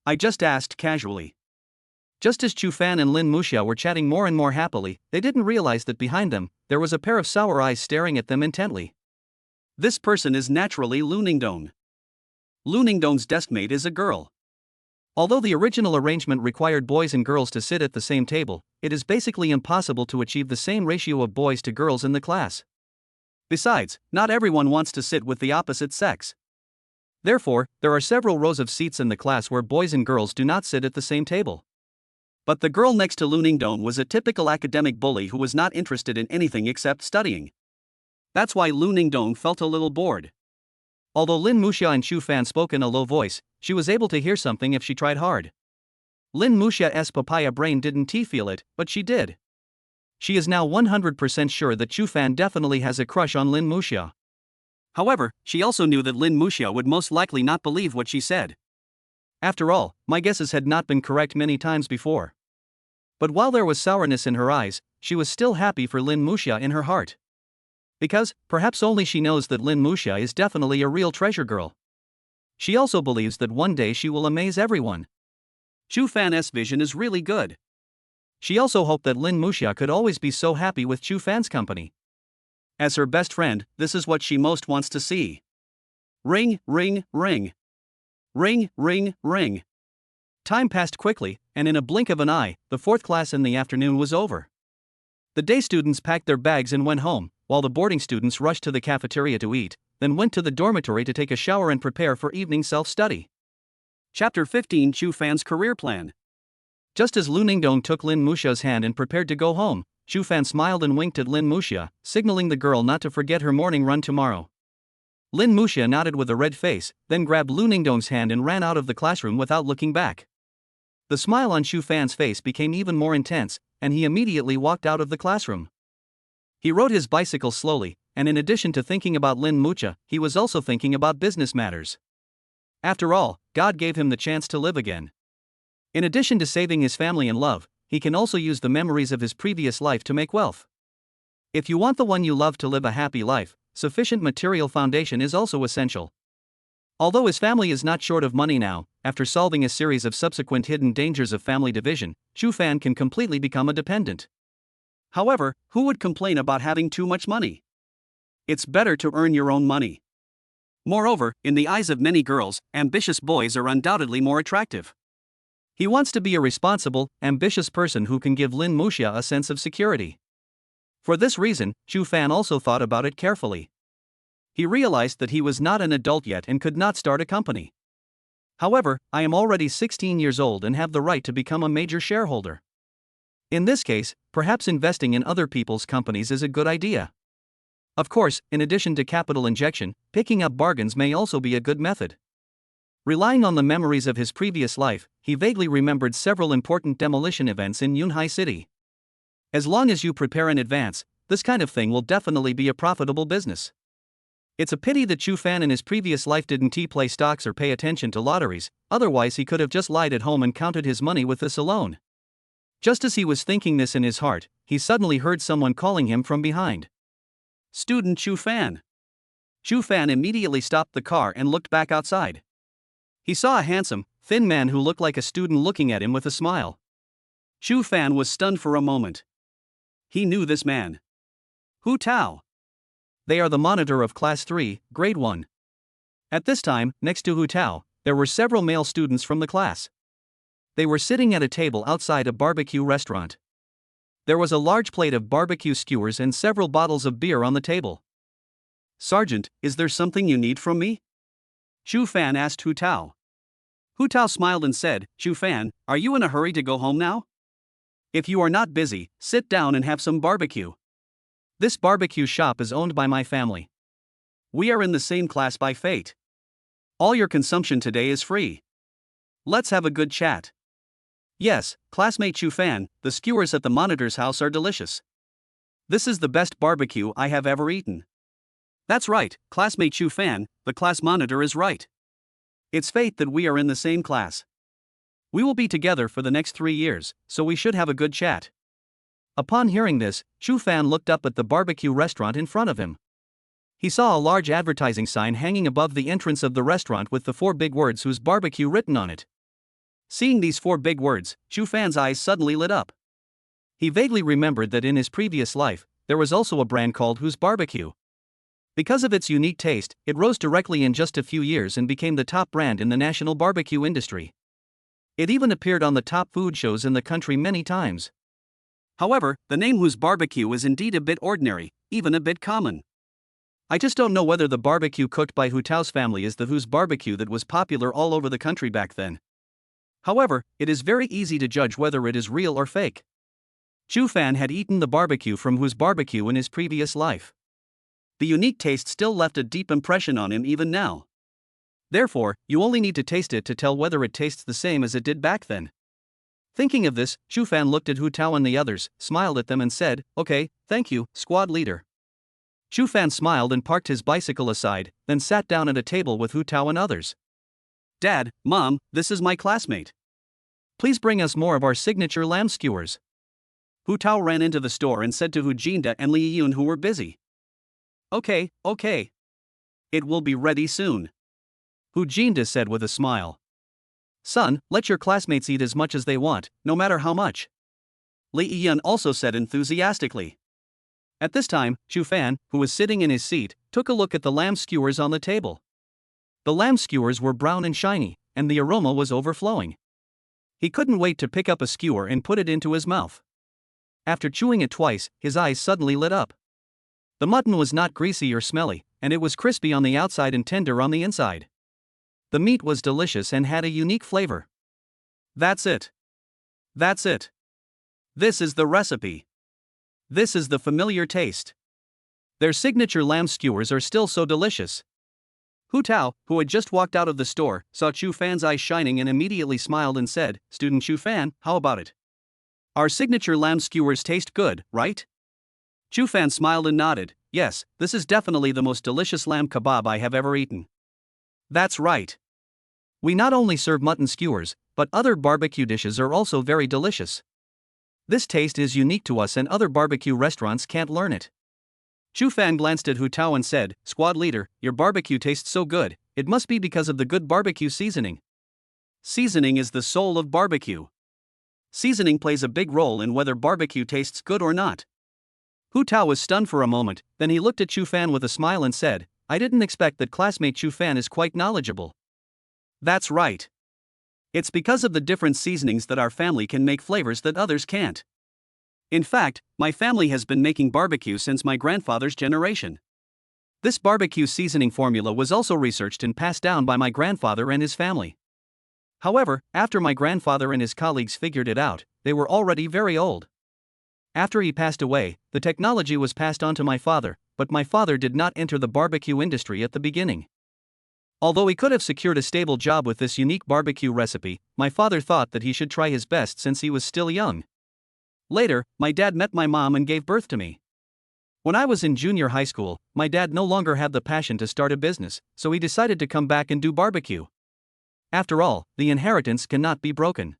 I just asked casually." Just as Chu Fan and Lin Musha were chatting more and more happily, they didn't realize that behind them, there was a pair of sour eyes staring at them intently. This person is naturally Lu Ningdong. Lu Ningdong's deskmate is a girl. Although the original arrangement required boys and girls to sit at the same table, it is basically impossible to achieve the same ratio of boys to girls in the class. Besides, not everyone wants to sit with the opposite sex. Therefore, there are several rows of seats in the class where boys and girls do not sit at the same table. But the girl next to Lu Ningdong was a typical academic bully who was not interested in anything except studying. That's why Lu Ningdong felt a little bored. Although Lin Musha and Chu Fan spoke in a low voice, she was able to hear something if she tried hard. Lin Musha's papaya brain didn't feel it, but she did. She is now 100% sure that Chu Fan definitely has a crush on Lin Musha. However, she also knew that Lin Musha would most likely not believe what she said. After all, my guesses had not been correct many times before. But while there was sourness in her eyes, she was still happy for Lin Musha in her heart. Because, perhaps only she knows that Lin Musha is definitely a real treasure girl. She also believes that one day she will amaze everyone. Chu Fan's vision is really good. She also hoped that Lin Musha could always be so happy with Chu Fan's company. As her best friend, this is what she most wants to see. Ring, ring, ring. Ring, ring, ring. Time passed quickly, and in a blink of an eye, the fourth class in the afternoon was over. The day students packed their bags and went home, while the boarding students rushed to the cafeteria to eat, then went to the dormitory to take a shower and prepare for evening self-study. Chapter 15: Chu Fan's Career Plan. Just as Lu Ningdong took Lin Musha's hand and prepared to go home, Chu Fan smiled and winked at Lin Musha, signaling the girl not to forget her morning run tomorrow. Lin Musha nodded with a red face, then grabbed Lu Ningdong's hand and ran out of the classroom without looking back. The smile on Chu Fan's face became even more intense, and he immediately walked out of the classroom. He rode his bicycle slowly, and in addition to thinking about Lin Musha, he was also thinking about business matters. After all, God gave him the chance to live again. In addition to saving his family and love, he can also use the memories of his previous life to make wealth. If you want the one you love to live a happy life, sufficient material foundation is also essential. Although his family is not short of money now, after solving a series of subsequent hidden dangers of family division, Chu Fan can completely become a dependent. However, who would complain about having too much money? It's better to earn your own money. Moreover, in the eyes of many girls, ambitious boys are undoubtedly more attractive. He wants to be a responsible, ambitious person who can give Lin Musha a sense of security. For this reason, Chu Fan also thought about it carefully. He realized that he was not an adult yet and could not start a company. However, I am already 16 years old and have the right to become a major shareholder. In this case, perhaps investing in other people's companies is a good idea. Of course, in addition to capital injection, picking up bargains may also be a good method. Relying on the memories of his previous life, he vaguely remembered several important demolition events in Yunhai City. As long as you prepare in advance, this kind of thing will definitely be a profitable business. It's a pity that Chu Fan in his previous life didn't play stocks or pay attention to lotteries, otherwise he could have just lied at home and counted his money with this alone. Just as he was thinking this in his heart, he suddenly heard someone calling him from behind. "Student Chu Fan." Chu Fan immediately stopped the car and looked back outside. He saw a handsome, thin man who looked like a student looking at him with a smile. Chu Fan was stunned for a moment. He knew this man. Hu Tao. They are the monitor of Class 3, Grade 1. At this time, next to Hu Tao, there were several male students from the class. They were sitting at a table outside a barbecue restaurant. There was a large plate of barbecue skewers and several bottles of beer on the table. "Sergeant, is there something you need from me?" Shu Fan asked Hu Tao. Hu Tao smiled and said, "Shu Fan, are you in a hurry to go home now? If you are not busy, sit down and have some barbecue. This barbecue shop is owned by my family. We are in the same class by fate. All your consumption today is free. Let's have a good chat." "Yes, classmate Shu Fan, the skewers at the monitor's house are delicious. This is the best barbecue I have ever eaten." "That's right, classmate Shu Fan, the class monitor is right. It's fate that we are in the same class. We will be together for the next 3 years, so we should have a good chat." Upon hearing this, Shu Fan looked up at the barbecue restaurant in front of him. He saw a large advertising sign hanging above the entrance of the restaurant with the 4 big words "Whose Barbecue" written on it. Seeing these 4 big words, Shu Fan's eyes suddenly lit up. He vaguely remembered that in his previous life, there was also a brand called Whose Barbecue. Because of its unique taste, it rose directly in just a few years and became the top brand in the national barbecue industry. It even appeared on the top food shows in the country many times. However, the name Whose Barbecue is indeed a bit ordinary, even a bit common. I just don't know whether the barbecue cooked by Hu Tao's family is the Whose Barbecue that was popular all over the country back then. However, it is very easy to judge whether it is real or fake. Shu Fan had eaten the barbecue from Whose Barbecue in his previous life. The unique taste still left a deep impression on him even now. Therefore, you only need to taste it to tell whether it tastes the same as it did back then. Thinking of this, Shu Fan looked at Hu Tao and the others, smiled at them and said, "Okay, thank you, squad leader." Shu Fan smiled and parked his bicycle aside, then sat down at a table with Hu Tao and others. "Dad, Mom, this is my classmate. Please bring us more of our signature lamb skewers." Hu Tao ran into the store and said to Hu Jinda and Li Yun, who were busy, Okay. It will be ready soon." Hu Jinda said with a smile. "Son, let your classmates eat as much as they want, no matter how much." Li Yun also said enthusiastically. At this time, Shu Fan, who was sitting in his seat, took a look at the lamb skewers on the table. The lamb skewers were brown and shiny, and the aroma was overflowing. He couldn't wait to pick up a skewer and put it into his mouth. After chewing it twice, his eyes suddenly lit up. The mutton was not greasy or smelly, and it was crispy on the outside and tender on the inside. The meat was delicious and had a unique flavor. That's it. This is the recipe. This is the familiar taste. Their signature lamb skewers are still so delicious. Hu Tao, who had just walked out of the store, saw Shu Fan's eyes shining and immediately smiled and said, "Student Shu Fan, how about it? Our signature lamb skewers taste good, right?" Shu Fan smiled and nodded. "Yes, this is definitely the most delicious lamb kebab I have ever eaten." "That's right. We not only serve mutton skewers, but other barbecue dishes are also very delicious. This taste is unique to us and other barbecue restaurants can't learn it." Shu Fan glanced at Hu Tao and said, "Squad leader, your barbecue tastes so good, it must be because of the good barbecue seasoning." Seasoning is the soul of barbecue. Seasoning plays a big role in whether barbecue tastes good or not. Hu Tao was stunned for a moment, then he looked at Shu Fan with a smile and said, "I didn't expect that classmate Shu Fan is quite knowledgeable." "That's right. It's because of the different seasonings that our family can make flavors that others can't. In fact, my family has been making barbecue since my grandfather's generation. This barbecue seasoning formula was also researched and passed down by my grandfather and his family. However, after my grandfather and his colleagues figured it out, they were already very old. After he passed away, the technology was passed on to my father, but my father did not enter the barbecue industry at the beginning. Although he could have secured a stable job with this unique barbecue recipe, my father thought that he should try his best since he was still young. Later, my dad met my mom and gave birth to me. When I was in junior high school, my dad no longer had the passion to start a business, so he decided to come back and do barbecue. After all, the inheritance cannot be broken.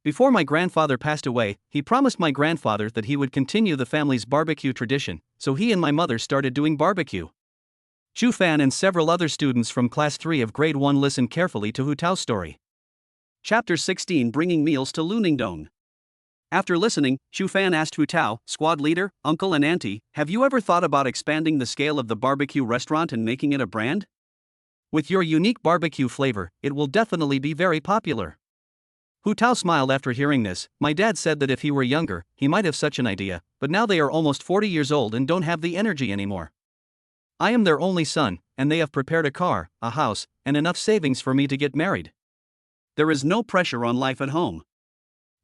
Before my grandfather passed away, he promised my grandfather that he would continue the family's barbecue tradition, so he and my mother started doing barbecue. Shu Fan and several other students from Class 3 of Grade 1 listened carefully to Hu Tao's story. Chapter 16, Bringing Meals to Luningdong. After listening, Shu Fan asked Hu Tao, "Squad leader, uncle and auntie, have you ever thought about expanding the scale of the barbecue restaurant and making it a brand? With your unique barbecue flavor, it will definitely be very popular." Hu Tao smiled after hearing this. My dad said that if he were younger, he might have such an idea, but now they are almost 40 years old and don't have the energy anymore. I am their only son, and they have prepared a car, a house, and enough savings for me to get married. There is no pressure on life at home.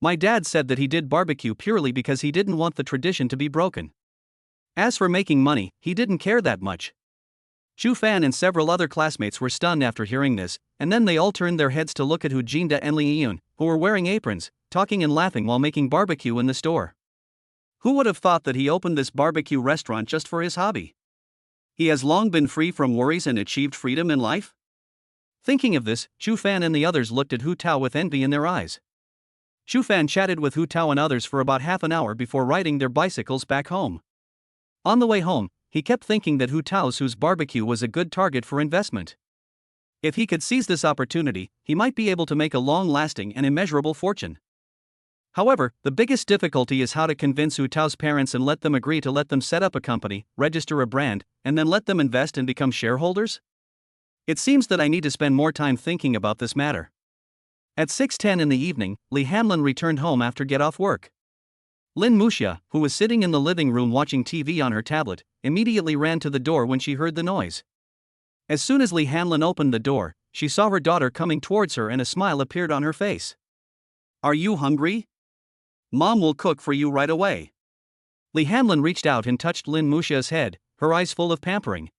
My dad said that he did barbecue purely because he didn't want the tradition to be broken. As for making money, he didn't care that much. Chu Fan and several other classmates were stunned after hearing this, and then they all turned their heads to look at Hu Jinda and Li Yun, who were wearing aprons, talking and laughing while making barbecue in the store. Who would have thought that he opened this barbecue restaurant just for his hobby? He has long been free from worries and achieved freedom in life? Thinking of this, Chu Fan and the others looked at Hu Tao with envy in their eyes. Chu Fan chatted with Hu Tao and others for about half an hour before riding their bicycles back home. On the way home, he kept thinking that Hu Tao's barbecue was a good target for investment. If he could seize this opportunity, he might be able to make a long-lasting and immeasurable fortune. However, the biggest difficulty is how to convince Hu Tao's parents and let them agree to let them set up a company, register a brand, and then let them invest and become shareholders? It seems that I need to spend more time thinking about this matter. At 6:10 in the evening, Li Hanlin returned home after get off work. Lin Muxia, who was sitting in the living room watching TV on her tablet, immediately ran to the door when she heard the noise. As soon as Li Hanlin opened the door, she saw her daughter coming towards her and a smile appeared on her face. Are you hungry? Mom will cook for you right away. Li Hanlin reached out and touched Lin Muxia's head, her eyes full of pampering.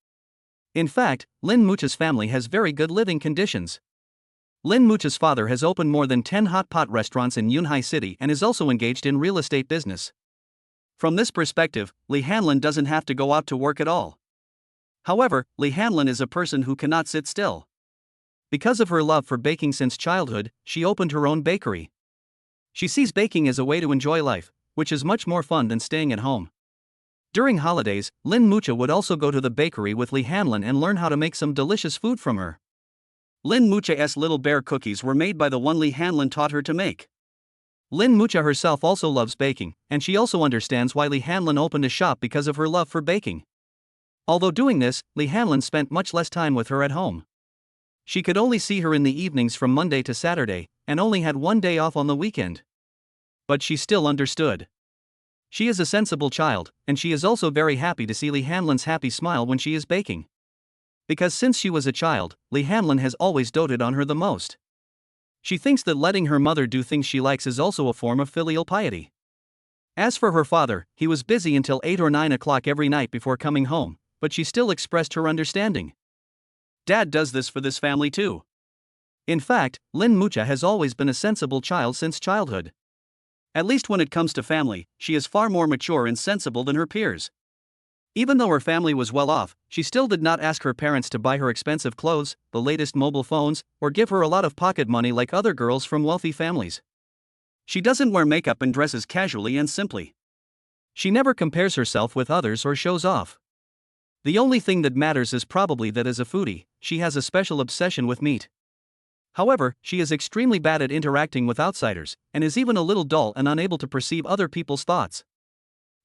In fact, Lin Muxia's family has very good living conditions. Lin Muxia's father has opened more than 10 hot pot restaurants in Yunhai City and is also engaged in real estate business. From this perspective, Li Hanlin doesn't have to go out to work at all. However, Li Hanlin is a person who cannot sit still. Because of her love for baking since childhood, she opened her own bakery. She sees baking as a way to enjoy life, which is much more fun than staying at home. During holidays, Lin Muxia would also go to the bakery with Li Hanlin and learn how to make some delicious food from her. Lin Muxia's little bear cookies were made by the one Li Hanlin taught her to make. Lin Muxia herself also loves baking, and she also understands why Li Hanlin opened a shop because of her love for baking. Although doing this, Li Hanlin spent much less time with her at home. She could only see her in the evenings from Monday to Saturday, and only had one day off on the weekend. But she still understood. She is a sensible child, and she is also very happy to see Li Hanlin's happy smile when she is baking. Because since she was a child, Li Hanlin has always doted on her the most. She thinks that letting her mother do things she likes is also a form of filial piety. As for her father, he was busy until 8 or 9 o'clock every night before coming home, but she still expressed her understanding. Dad does this for this family too. In fact, Lin Muxia has always been a sensible child since childhood. At least when it comes to family, she is far more mature and sensible than her peers. Even though her family was well off, she still did not ask her parents to buy her expensive clothes, the latest mobile phones, or give her a lot of pocket money like other girls from wealthy families. She doesn't wear makeup and dresses casually and simply. She never compares herself with others or shows off. The only thing that matters is probably that as a foodie, she has a special obsession with meat. However, she is extremely bad at interacting with outsiders, and is even a little dull and unable to perceive other people's thoughts.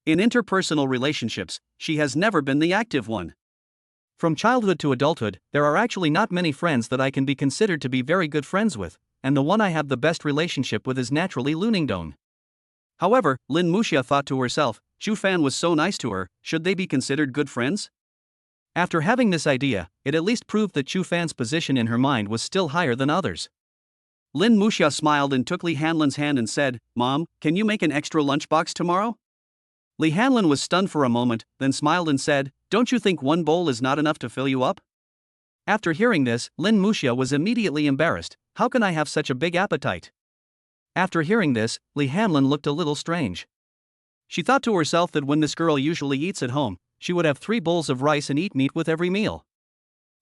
In interpersonal relationships, she has never been the active one. From childhood to adulthood, there are actually not many friends that I can be considered to be very good friends with, and the one I have the best relationship with is naturally Luningdong. However, Lin Muxia thought to herself, Chu Fan was so nice to her, should they be considered good friends? After having this idea, it at least proved that Chu Fan's position in her mind was still higher than others. Lin Muxia smiled and took Li Hanlin's hand and said, Mom, can you make an extra lunchbox tomorrow? Li Hanlin was stunned for a moment, then smiled and said, Don't you think one bowl is not enough to fill you up? After hearing this, Lin Muxia was immediately embarrassed. How can I have such a big appetite? After hearing this, Li Hanlin looked a little strange. She thought to herself that when this girl usually eats at home, she would have 3 bowls of rice and eat meat with every meal.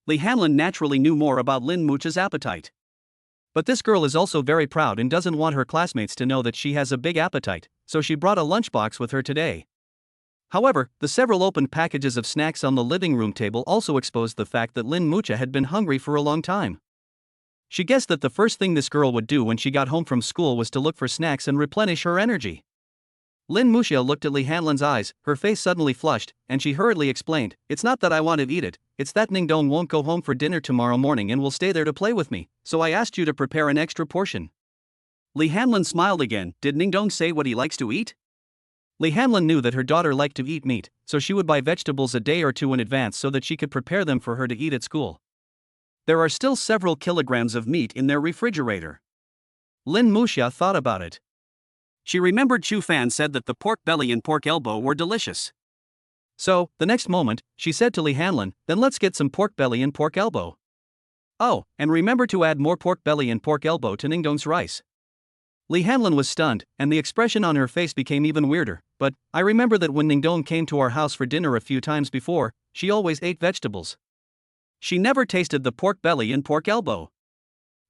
Li Hanlin naturally knew more about Lin Muxia's appetite. But this girl is also very proud and doesn't want her classmates to know that she has a big appetite, so she brought a lunchbox with her today. However, the several opened packages of snacks on the living room table also exposed the fact that Lin Muxia had been hungry for a long time. She guessed that the first thing this girl would do when she got home from school was to look for snacks and replenish her energy. Lin Muxia looked at Li Hanlin's eyes, her face suddenly flushed, and she hurriedly explained, It's not that I want to eat it, it's that Ningdong won't go home for dinner tomorrow morning and will stay there to play with me, so I asked you to prepare an extra portion. Li Hanlin smiled again. Did Ningdong say what he likes to eat? Li Hanlin knew that her daughter liked to eat meat, so she would buy vegetables a day or two in advance so that she could prepare them for her to eat at school. There are still several kilograms of meat in their refrigerator. Lin Muxia thought about it. She remembered Chu Fan said that the pork belly and pork elbow were delicious. So, the next moment, she said to Li Hanlin, then let's get some pork belly and pork elbow. Oh, and remember to add more pork belly and pork elbow to Ningdong's rice. Li Hanlin was stunned, and the expression on her face became even weirder, but I remember that when Ningdong came to our house for dinner a few times before, she always ate vegetables. She never tasted the pork belly and pork elbow.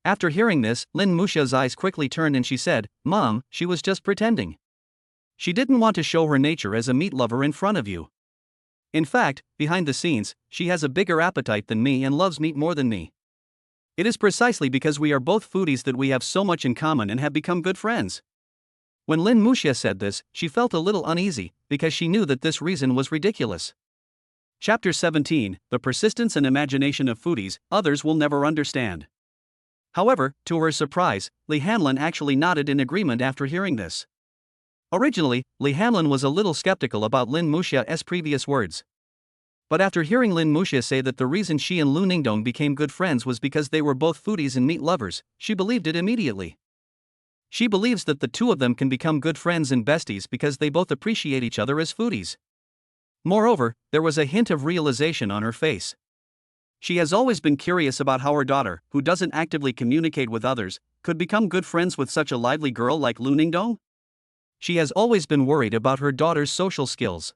After hearing this, Lin Muxia's eyes quickly turned and she said, Mom, she was just pretending. She didn't want to show her nature as a meat lover in front of you. In fact, behind the scenes, she has a bigger appetite than me and loves meat more than me. It is precisely because we are both foodies that we have so much in common and have become good friends. When Lin Muxia said this, she felt a little uneasy, because she knew that this reason was ridiculous. Chapter 17, The Persistence and Imagination of Foodies, Others Will Never Understand. However, to her surprise, Li Hanlin actually nodded in agreement after hearing this. Originally, Li Hanlin was a little skeptical about Lin Muxia's previous words. But after hearing Lin Muxia say that the reason she and Lu Ningdong became good friends was because they were both foodies and meat lovers, she believed it immediately. She believes that the two of them can become good friends and besties because they both appreciate each other as foodies. Moreover, there was a hint of realization on her face. She has always been curious about how her daughter, who doesn't actively communicate with others, could become good friends with such a lively girl like Lu Ningdong. She has always been worried about her daughter's social skills.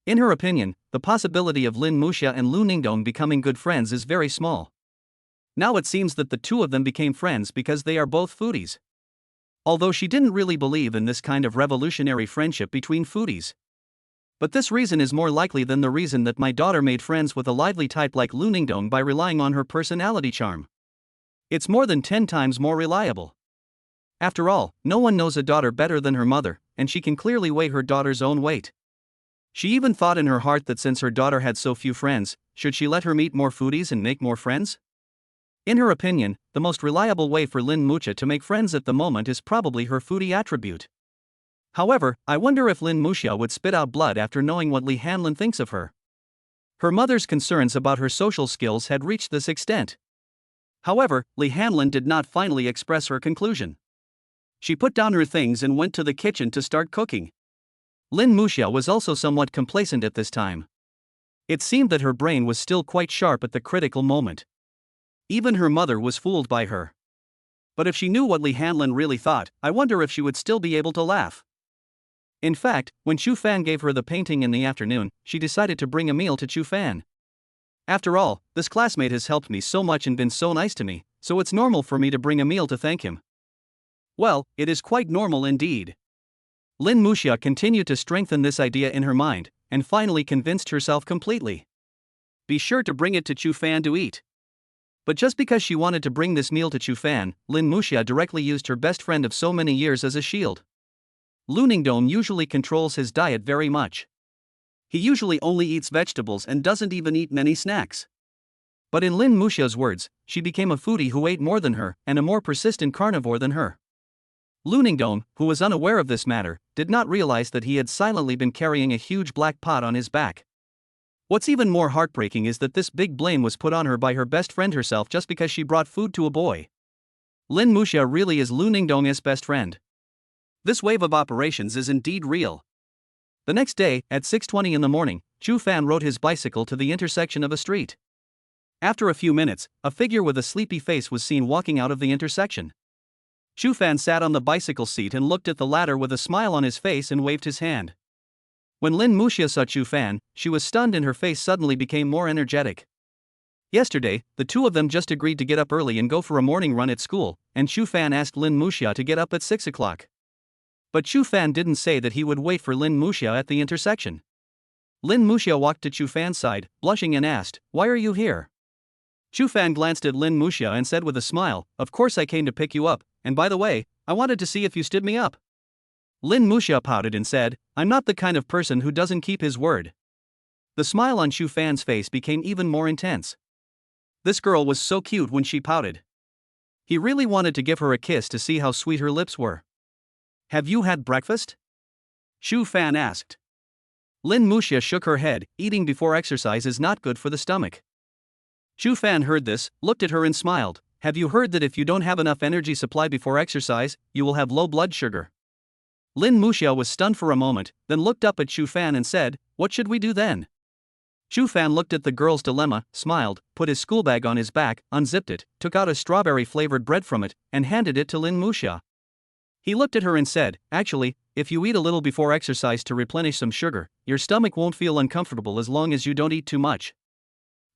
In her opinion, the possibility of Lin Muxia and Lu Ningdong becoming good friends is very small. Now it seems that the two of them became friends because they are both foodies. Although she didn't really believe in this kind of revolutionary friendship between foodies. But this reason is more likely than the reason that my daughter made friends with a lively type like Lu Ningdong by relying on her personality charm. It's more than 10 times more reliable. After all, no one knows a daughter better than her mother, and she can clearly weigh her daughter's own weight. She even thought in her heart that since her daughter had so few friends, should she let her meet more foodies and make more friends? In her opinion, the most reliable way for Lin Muxia to make friends at the moment is probably her foodie attribute. However, I wonder if Lin Muxia would spit out blood after knowing what Li Hanlin thinks of her. Her mother's concerns about her social skills had reached this extent. However, Li Hanlin did not finally express her conclusion. She put down her things and went to the kitchen to start cooking. Lin Muxia was also somewhat complacent at this time. It seemed that her brain was still quite sharp at the critical moment. Even her mother was fooled by her. But if she knew what Li Hanlin really thought, I wonder if she would still be able to laugh. In fact, when Chu Fan gave her the painting in the afternoon, she decided to bring a meal to Chu Fan. After all, this classmate has helped me so much and been so nice to me, so it's normal for me to bring a meal to thank him. Well, it is quite normal indeed. Lin Muxia continued to strengthen this idea in her mind, and finally convinced herself completely. Be sure to bring it to Chu Fan to eat. But just because she wanted to bring this meal to Chu Fan, Lin Muxia directly used her best friend of so many years as a shield. Lu Ningdong usually controls his diet very much. He usually only eats vegetables and doesn't even eat many snacks. But in Lin Muxia's words, she became a foodie who ate more than her and a more persistent carnivore than her. Lu Ningdong, who was unaware of this matter, did not realize that he had silently been carrying a huge black pot on his back. What's even more heartbreaking is that this big blame was put on her by her best friend herself just because she brought food to a boy. Lin Muxia really is Lu Ningdong's best friend. This wave of operations is indeed real. The next day, at 6:20 in the morning, Chu Fan rode his bicycle to the intersection of a street. After a few minutes, a figure with a sleepy face was seen walking out of the intersection. Chu Fan sat on the bicycle seat and looked at the latter with a smile on his face and waved his hand. When Lin Muxia saw Chu Fan, she was stunned and her face suddenly became more energetic. Yesterday, the two of them just agreed to get up early and go for a morning run at school, and Chu Fan asked Lin Muxia to get up at 6 o'clock. But Chu Fan didn't say that he would wait for Lin Muxia at the intersection. Lin Muxia walked to Chu Fan's side, blushing and asked, "Why are you here?" Chu Fan glanced at Lin Muxia and said with a smile, "Of course I came to pick you up, and by the way, I wanted to see if you stood me up." Lin Muxia pouted and said, "I'm not the kind of person who doesn't keep his word." The smile on Chu Fan's face became even more intense. This girl was so cute when she pouted. He really wanted to give her a kiss to see how sweet her lips were. Have you had breakfast? Shu Fan asked. Lin Muxia shook her head. Eating before exercise is not good for the stomach. Shu Fan heard this, looked at her and smiled. Have you heard that if you don't have enough energy supply before exercise, you will have low blood sugar? Lin Muxia was stunned for a moment, then looked up at Shu Fan and said, what should we do then? Shu Fan looked at the girl's dilemma, smiled, put his school bag on his back, unzipped it, took out a strawberry-flavored bread from it, and handed it to Lin Muxia. He looked at her and said, actually, if you eat a little before exercise to replenish some sugar, your stomach won't feel uncomfortable as long as you don't eat too much.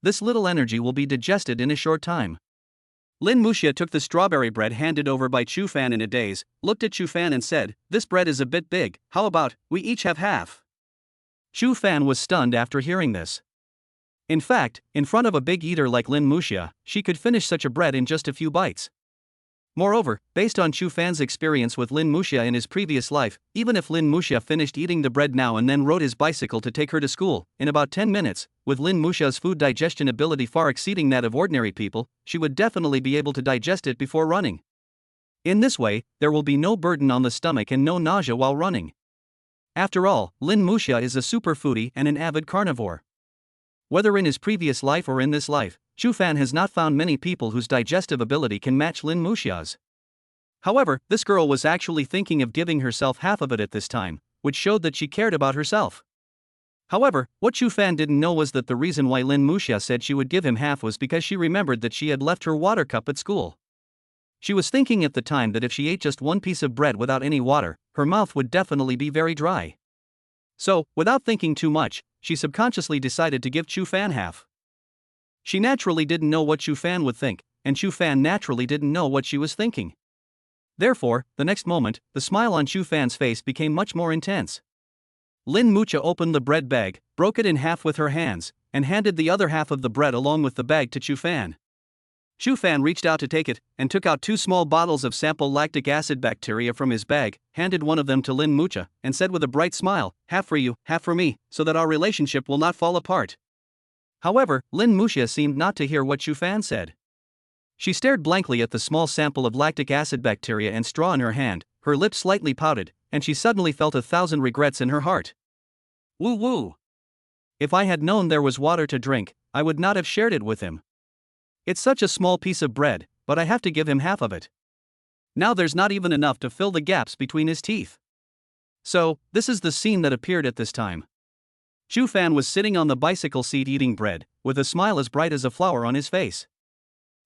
This little energy will be digested in a short time. Lin Muxia took the strawberry bread handed over by Shu Fan in a daze, looked at Shu Fan and said, this bread is a bit big, how about, we each have half? Shu Fan was stunned after hearing this. In fact, in front of a big eater like Lin Muxia, she could finish such a bread in just a few bites. Moreover, based on Shu Fan's experience with Lin Muxia in his previous life, even if Lin Muxia finished eating the bread now and then rode his bicycle to take her to school, in about 10 minutes, with Lin Muxia's food digestion ability far exceeding that of ordinary people, she would definitely be able to digest it before running. In this way, there will be no burden on the stomach and no nausea while running. After all, Lin Muxia is a super foodie and an avid carnivore. Whether in his previous life or in this life, Shu Fan has not found many people whose digestive ability can match Lin Muxia's. However, this girl was actually thinking of giving herself half of it at this time, which showed that she cared about herself. However, what Shu Fan didn't know was that the reason why Lin Muxia said she would give him half was because she remembered that she had left her water cup at school. She was thinking at the time that if she ate just one piece of bread without any water, her mouth would definitely be very dry. So, without thinking too much, she subconsciously decided to give Shu Fan half. She naturally didn't know what Shu Fan would think, and Shu Fan naturally didn't know what she was thinking. Therefore, the next moment, the smile on Shu Fan's face became much more intense. Lin Muxia opened the bread bag, broke it in half with her hands, and handed the other half of the bread along with the bag to Shu Fan. Shu Fan reached out to take it, and took out 2 small bottles of sample lactic acid bacteria from his bag, handed one of them to Lin Muxia, and said with a bright smile, half for you, half for me, so that our relationship will not fall apart. However, Lin Muxia seemed not to hear what Shu Fan said. She stared blankly at the small sample of lactic acid bacteria and straw in her hand, her lips slightly pouted, and she suddenly felt 1,000 regrets in her heart. Woo woo! If I had known there was water to drink, I would not have shared it with him. It's such a small piece of bread, but I have to give him half of it. Now there's not even enough to fill the gaps between his teeth. So, this is the scene that appeared at this time. Shu Fan was sitting on the bicycle seat eating bread, with a smile as bright as a flower on his face.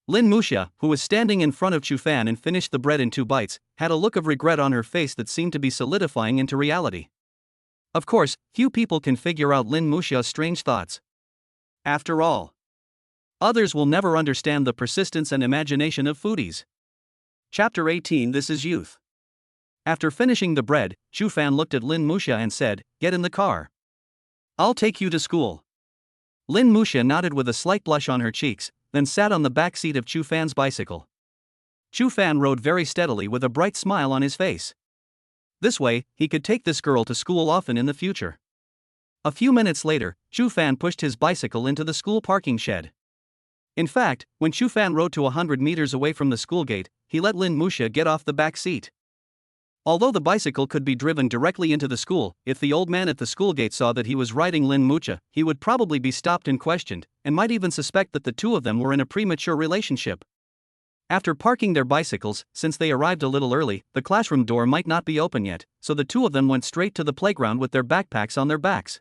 Lin Muxia, who was standing in front of Shu Fan and finished the bread in 2 bites, had a look of regret on her face that seemed to be solidifying into reality. Of course, few people can figure out Lin Muxia's strange thoughts. After all, others will never understand the persistence and imagination of foodies. Chapter 18 This is Youth. After finishing the bread, Shu Fan looked at Lin Muxia and said, get in the car. I'll take you to school. Lin Muxia nodded with a slight blush on her cheeks, then sat on the back seat of Shu Fan's bicycle. Shu Fan rode very steadily with a bright smile on his face. This way, he could take this girl to school often in the future. A few minutes later, Shu Fan pushed his bicycle into the school parking shed. In fact, when Shu Fan rode to 100 meters away from the school gate, he let Lin Muxia get off the back seat. Although the bicycle could be driven directly into the school, if the old man at the school gate saw that he was riding Lin Muxia, he would probably be stopped and questioned, and might even suspect that the two of them were in a premature relationship. After parking their bicycles, since they arrived a little early, the classroom door might not be open yet, so the two of them went straight to the playground with their backpacks on their backs.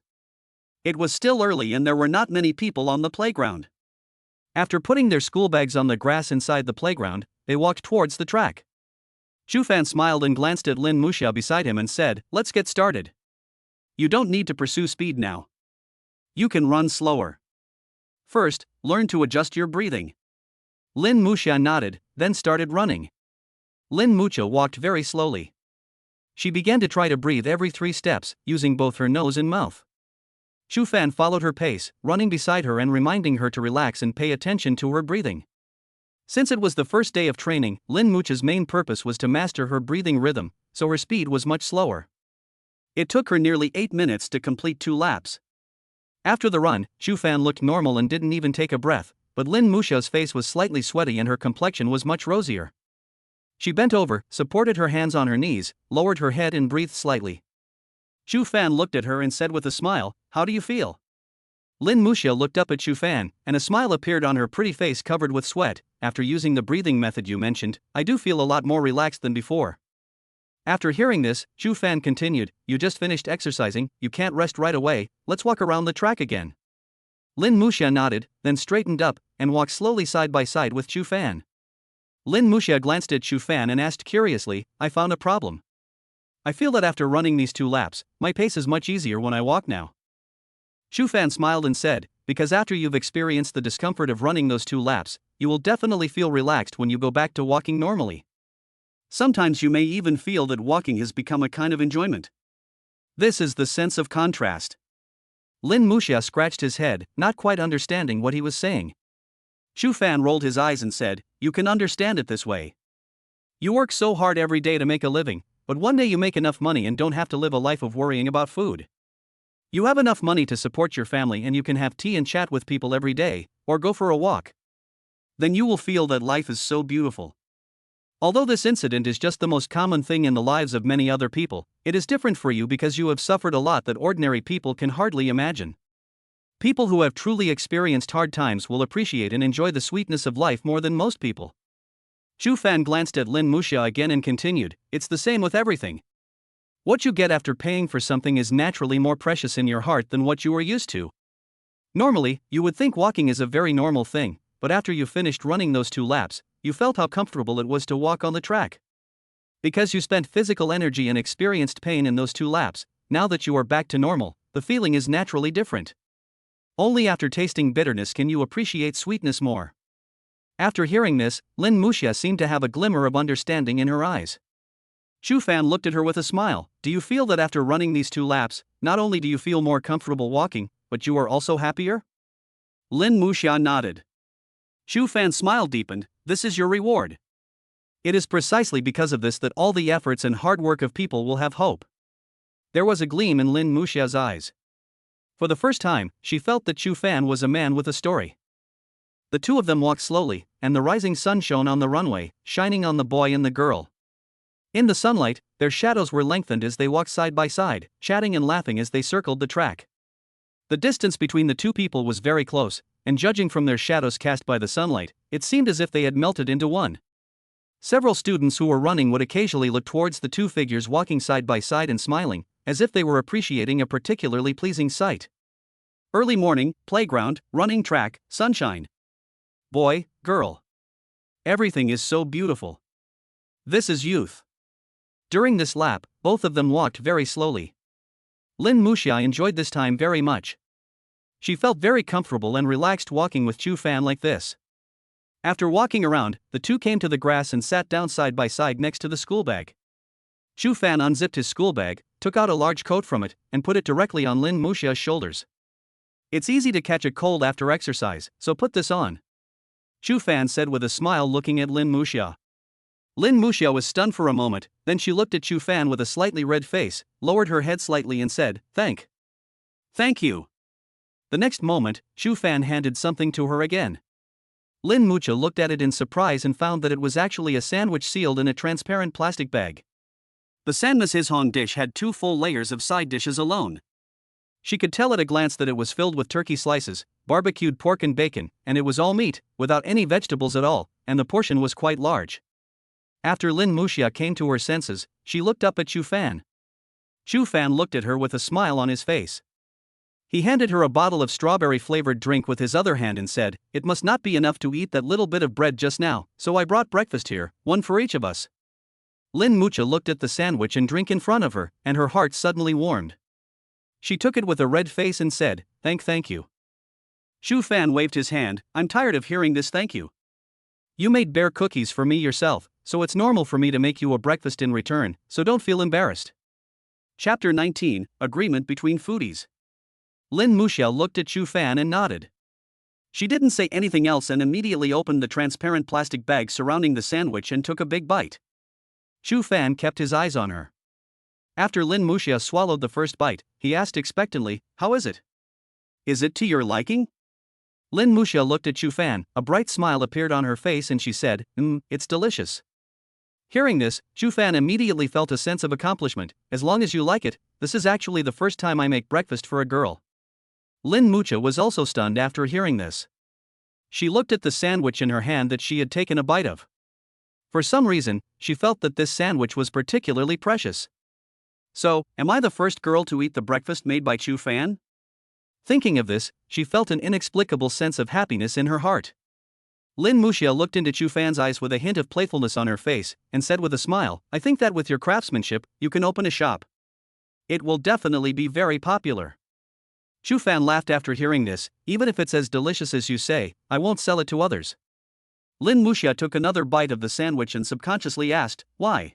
It was still early and there were not many people on the playground. After putting their school bags on the grass inside the playground, they walked towards the track. Shu Fan smiled and glanced at Lin Muxia beside him and said, let's get started. You don't need to pursue speed now. You can run slower. First, learn to adjust your breathing. Lin Muxia nodded, then started running. Lin Muxia walked very slowly. She began to try to breathe every 3 steps, using both her nose and mouth. Shu Fan followed her pace, running beside her and reminding her to relax and pay attention to her breathing. Since it was the first day of training, Lin Muxia's main purpose was to master her breathing rhythm, so her speed was much slower. It took her nearly 8 minutes to complete 2 laps. After the run, Shu Fan looked normal and didn't even take a breath, but Lin Muxia's face was slightly sweaty and her complexion was much rosier. She bent over, supported her hands on her knees, lowered her head and breathed slightly. Chu Fan looked at her and said with a smile, "How do you feel?" Lin Muxia looked up at Chu Fan, and a smile appeared on her pretty face covered with sweat. "After using the breathing method you mentioned, I do feel a lot more relaxed than before." After hearing this, Chu Fan continued, "You just finished exercising, you can't rest right away, let's walk around the track again." Lin Muxia nodded, then straightened up, and walked slowly side by side with Chu Fan. Lin Muxia glanced at Chu Fan and asked curiously, "I found a problem. I feel that after running these 2 laps, my pace is much easier when I walk now." Chu Fan smiled and said, "Because after you've experienced the discomfort of running those 2 laps, you will definitely feel relaxed when you go back to walking normally. Sometimes you may even feel that walking has become a kind of enjoyment. This is the sense of contrast." Lin Muxia scratched his head, not quite understanding what he was saying. Chu Fan rolled his eyes and said, "You can understand it this way. You work so hard every day to make a living, but one day you make enough money and don't have to live a life of worrying about food. You have enough money to support your family and you can have tea and chat with people every day, or go for a walk. Then you will feel that life is so beautiful. Although this incident is just the most common thing in the lives of many other people, it is different for you because you have suffered a lot that ordinary people can hardly imagine. People who have truly experienced hard times will appreciate and enjoy the sweetness of life more than most people." Chu Fan glanced at Lin Muxia again and continued, "It's the same with everything. What you get after paying for something is naturally more precious in your heart than what you were used to. Normally, you would think walking is a very normal thing, but after you finished running those 2 laps, you felt how comfortable it was to walk on the track. Because you spent physical energy and experienced pain in those 2 laps, now that you are back to normal, the feeling is naturally different. Only after tasting bitterness can you appreciate sweetness more." After hearing this, Lin Muxia seemed to have a glimmer of understanding in her eyes. Chu Fan looked at her with a smile, "Do you feel that after running these 2 laps, not only do you feel more comfortable walking, but you are also happier?" Lin Muxia nodded. Chu Fan's smile deepened, "This is your reward. It is precisely because of this that all the efforts and hard work of people will have hope." There was a gleam in Lin Muxia's eyes. For the first time, she felt that Chu Fan was a man with a story. The 2 of them walked slowly, and the rising sun shone on the runway, shining on the boy and the girl. In the sunlight, their shadows were lengthened as they walked side by side, chatting and laughing as they circled the track. The distance between the 2 people was very close, and judging from their shadows cast by the sunlight, it seemed as if they had melted into one. Several students who were running would occasionally look towards the 2 figures walking side by side and smiling, as if they were appreciating a particularly pleasing sight. Early morning, playground, running track, sunshine. Boy, girl. Everything is so beautiful. This is youth. During this lap, both of them walked very slowly. Lin Muxia enjoyed this time very much. She felt very comfortable and relaxed walking with Chu Fan like this. After walking around, the 2 came to the grass and sat down side by side next to the school bag. Chu Fan unzipped his school bag, took out a large coat from it, and put it directly on Lin Muxia's shoulders. "It's easy to catch a cold after exercise, so put this on," Chu Fan said with a smile looking at Lin Muxia. Lin Muxia was stunned for a moment, then she looked at Chu Fan with a slightly red face, lowered her head slightly and said, Thank you." The next moment, Chu Fan handed something to her again. Lin Muxia looked at it in surprise and found that it was actually a sandwich sealed in a transparent plastic bag. The sandwich hishong dish had 2 full layers of side dishes alone. She could tell at a glance that it was filled with turkey slices, barbecued pork and bacon, and it was all meat, without any vegetables at all, and the portion was quite large. After Lin Muxia came to her senses, she looked up at Chu Fan. Chu Fan looked at her with a smile on his face. He handed her a bottle of strawberry-flavored drink with his other hand and said, "It must not be enough to eat that little bit of bread just now, so I brought breakfast here, one for each of us." Lin Muxia looked at the sandwich and drink in front of her, and her heart suddenly warmed. She took it with a red face and said, Thank you." Chu Fan waved his hand, "I'm tired of hearing this thank you. You made bear cookies for me yourself, so it's normal for me to make you a breakfast in return, so don't feel embarrassed." Chapter 19, Agreement Between Foodies. Lin Muxia looked at Chu Fan and nodded. She didn't say anything else and immediately opened the transparent plastic bag surrounding the sandwich and took a big bite. Chu Fan kept his eyes on her. After Lin Muxia swallowed the first bite, he asked expectantly, "How is it? Is it to your liking?" Lin Muxia looked at Chu Fan, a bright smile appeared on her face and she said, it's delicious. Hearing this, Chu Fan immediately felt a sense of accomplishment. As long as you like it, this is actually the first time I make breakfast for a girl. Lin Muxia was also stunned after hearing this. She looked at the sandwich in her hand that she had taken a bite of. For some reason, she felt that this sandwich was particularly precious. So, am I the first girl to eat the breakfast made by Chu Fan? Thinking of this, she felt an inexplicable sense of happiness in her heart. Lin Muxia looked into Chu Fan's eyes with a hint of playfulness on her face, and said with a smile, I think that with your craftsmanship, you can open a shop. It will definitely be very popular. Chu Fan laughed after hearing this, even if it's as delicious as you say, I won't sell it to others. Lin Muxia took another bite of the sandwich and subconsciously asked, why?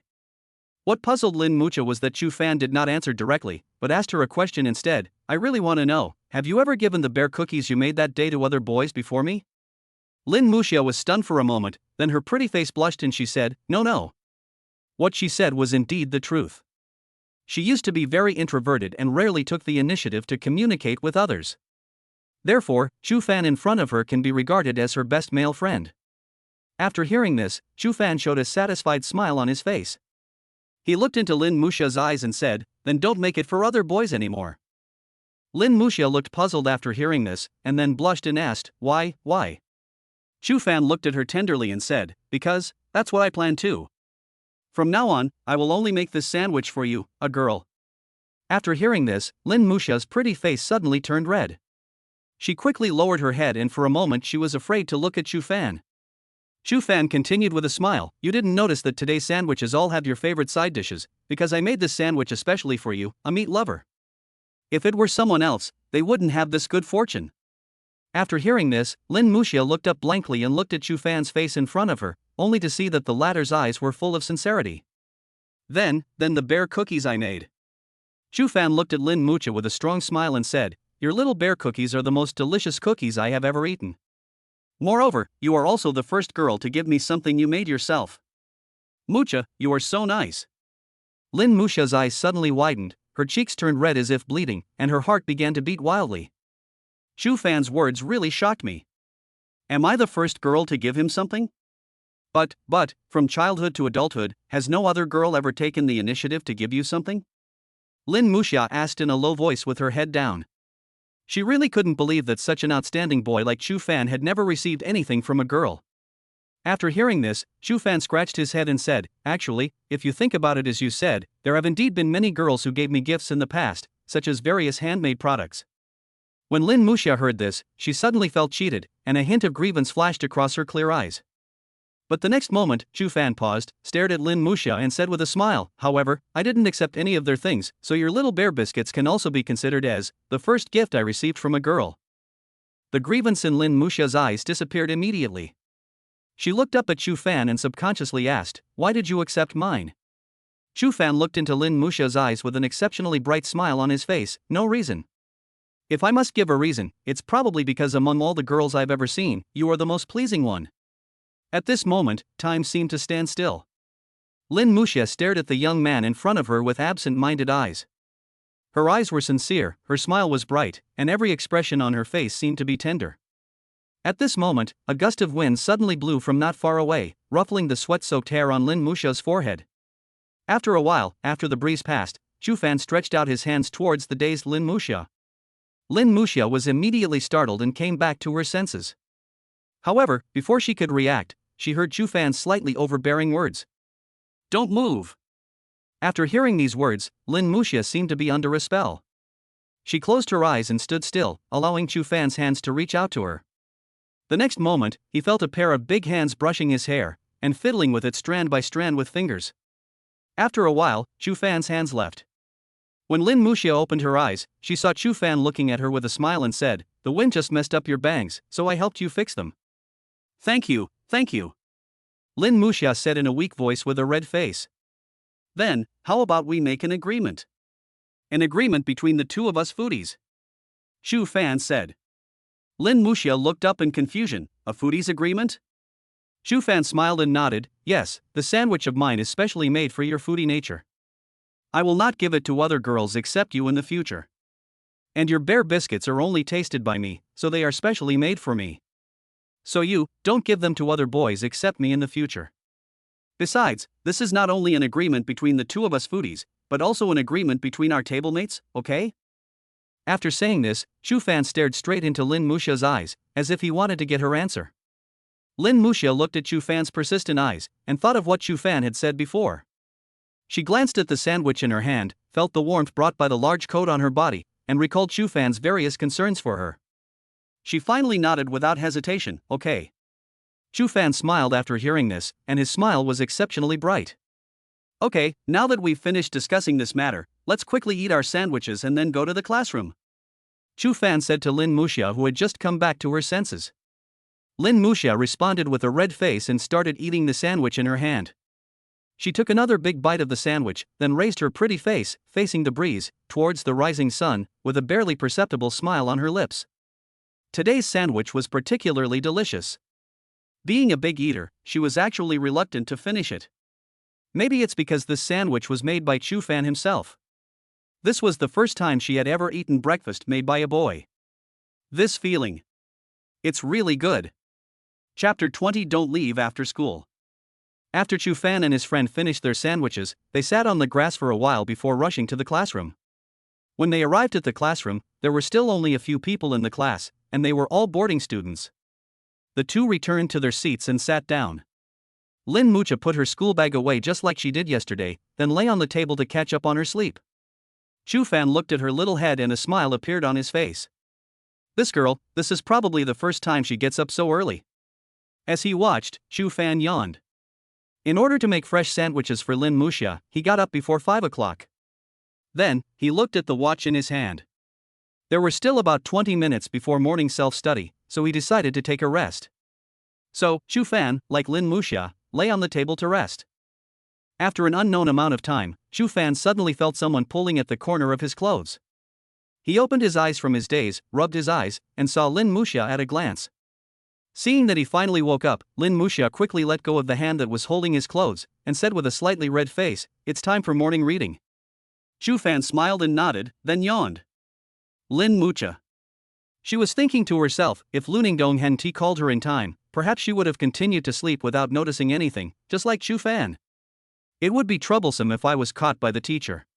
What puzzled Lin Muxia was that Chu Fan did not answer directly, but asked her a question instead. I really want to know, have you ever given the bear cookies you made that day to other boys before me? Lin Muxia was stunned for a moment, then her pretty face blushed and she said, no. What she said was indeed the truth. She used to be very introverted and rarely took the initiative to communicate with others. Therefore, Chu Fan in front of her can be regarded as her best male friend. After hearing this, Chu Fan showed a satisfied smile on his face. He looked into Lin Muxia's eyes and said, then don't make it for other boys anymore. Lin Muxia looked puzzled after hearing this, and then blushed and asked, why? Chu Fan looked at her tenderly and said, because, that's what I plan too. From now on, I will only make this sandwich for you, a girl. After hearing this, Lin Muxia's pretty face suddenly turned red. She quickly lowered her head and for a moment she was afraid to look at Chu Fan. Chu Fan continued with a smile, you didn't notice that today's sandwiches all have your favorite side dishes, because I made this sandwich especially for you, a meat lover. If it were someone else, they wouldn't have this good fortune. After hearing this, Lin Muxia looked up blankly and looked at Chu Fan's face in front of her, only to see that the latter's eyes were full of sincerity. Then the bear cookies I made. Chu Fan looked at Lin Muxia with a strong smile and said, your little bear cookies are the most delicious cookies I have ever eaten. Moreover, you are also the first girl to give me something you made yourself. Muxia, you are so nice. Lin Muxia's eyes suddenly widened, her cheeks turned red as if bleeding, and her heart began to beat wildly. Chu Fan's words really shocked me. Am I the first girl to give him something? But, from childhood to adulthood, has no other girl ever taken the initiative to give you something? Lin Muxia asked in a low voice with her head down. She really couldn't believe that such an outstanding boy like Chu Fan had never received anything from a girl. After hearing this, Chu Fan scratched his head and said, actually, if you think about it as you said, there have indeed been many girls who gave me gifts in the past, such as various handmade products. When Lin Muxia heard this, she suddenly felt cheated, and a hint of grievance flashed across her clear eyes. But the next moment, Chu Fan paused, stared at Lin Muxia and said with a smile, however, I didn't accept any of their things, so your little bear biscuits can also be considered as the first gift I received from a girl. The grievance in Lin Muxia's eyes disappeared immediately. She looked up at Chu Fan and subconsciously asked, why did you accept mine? Chu Fan looked into Lin Muxia's eyes with an exceptionally bright smile on his face, no reason. If I must give a reason, it's probably because among all the girls I've ever seen, you are the most pleasing one. At this moment, time seemed to stand still. Lin Muxia stared at the young man in front of her with absent-minded eyes. Her eyes were sincere, her smile was bright, and every expression on her face seemed to be tender. At this moment, a gust of wind suddenly blew from not far away, ruffling the sweat-soaked hair on Lin Muxia's forehead. After a while, after the breeze passed, Chu Fan stretched out his hands towards the dazed Lin Muxia. Lin Muxia was immediately startled and came back to her senses. However, before she could react, she heard Chu Fan's slightly overbearing words. Don't move. After hearing these words, Lin Muxia seemed to be under a spell. She closed her eyes and stood still, allowing Chu Fan's hands to reach out to her. The next moment, he felt a pair of big hands brushing his hair, and fiddling with it strand by strand with fingers. After a while, Chu Fan's hands left. When Lin Muxia opened her eyes, she saw Chu Fan looking at her with a smile and said, the wind just messed up your bangs, so I helped you fix them. Thank you. Lin Muxia said in a weak voice with a red face. Then, how about we make an agreement? An agreement between the two of us foodies. Chu Fan said. Lin Muxia looked up in confusion, a foodies agreement? Chu Fan smiled and nodded, yes, the sandwich of mine is specially made for your foodie nature. I will not give it to other girls except you in the future. And your bear biscuits are only tasted by me, so they are specially made for me. So you, don't give them to other boys except me in the future. Besides, this is not only an agreement between the two of us foodies, but also an agreement between our table mates, okay? After saying this, Chu Fan stared straight into Lin Muxia's eyes, as if he wanted to get her answer. Lin Muxia looked at Chu Fan's persistent eyes, and thought of what Chu Fan had said before. She glanced at the sandwich in her hand, felt the warmth brought by the large coat on her body, and recalled Chu Fan's various concerns for her. She finally nodded without hesitation, okay. Chu Fan smiled after hearing this, and his smile was exceptionally bright. Okay, now that we've finished discussing this matter, let's quickly eat our sandwiches and then go to the classroom. Chu Fan said to Lin Muxia, who had just come back to her senses. Lin Muxia responded with a red face and started eating the sandwich in her hand. She took another big bite of the sandwich, then raised her pretty face, facing the breeze, towards the rising sun, with a barely perceptible smile on her lips. Today's sandwich was particularly delicious. Being a big eater, she was actually reluctant to finish it. Maybe it's because this sandwich was made by Chu Fan himself. This was the first time she had ever eaten breakfast made by a boy. This feeling. It's really good. Chapter 20. Don't leave after school. After Chu Fan and his friend finished their sandwiches, they sat on the grass for a while before rushing to the classroom. When they arrived at the classroom, there were still only a few people in the class, and they were all boarding students. The two returned to their seats and sat down. Lin Muxia put her school bag away just like she did yesterday, then lay on the table to catch up on her sleep. Chu Fan looked at her little head and a smile appeared on his face. This girl, this is probably the first time she gets up so early. As he watched, Chu Fan yawned. In order to make fresh sandwiches for Lin Muxia, he got up before 5 o'clock. Then, he looked at the watch in his hand. There were still about 20 minutes before morning self-study, so he decided to take a rest. So, Chu Fan, like Lin Muxia, lay on the table to rest. After an unknown amount of time, Chu Fan suddenly felt someone pulling at the corner of his clothes. He opened his eyes from his daze, rubbed his eyes, and saw Lin Muxia at a glance. Seeing that he finally woke up, Lin Muxia quickly let go of the hand that was holding his clothes, and said with a slightly red face, "It's time for morning reading." Chu Fan smiled and nodded, then yawned. Lin Muxia. She was thinking to herself, if Luningdong Henti called her in time, perhaps she would have continued to sleep without noticing anything, just like Chu Fan. It would be troublesome if I was caught by the teacher.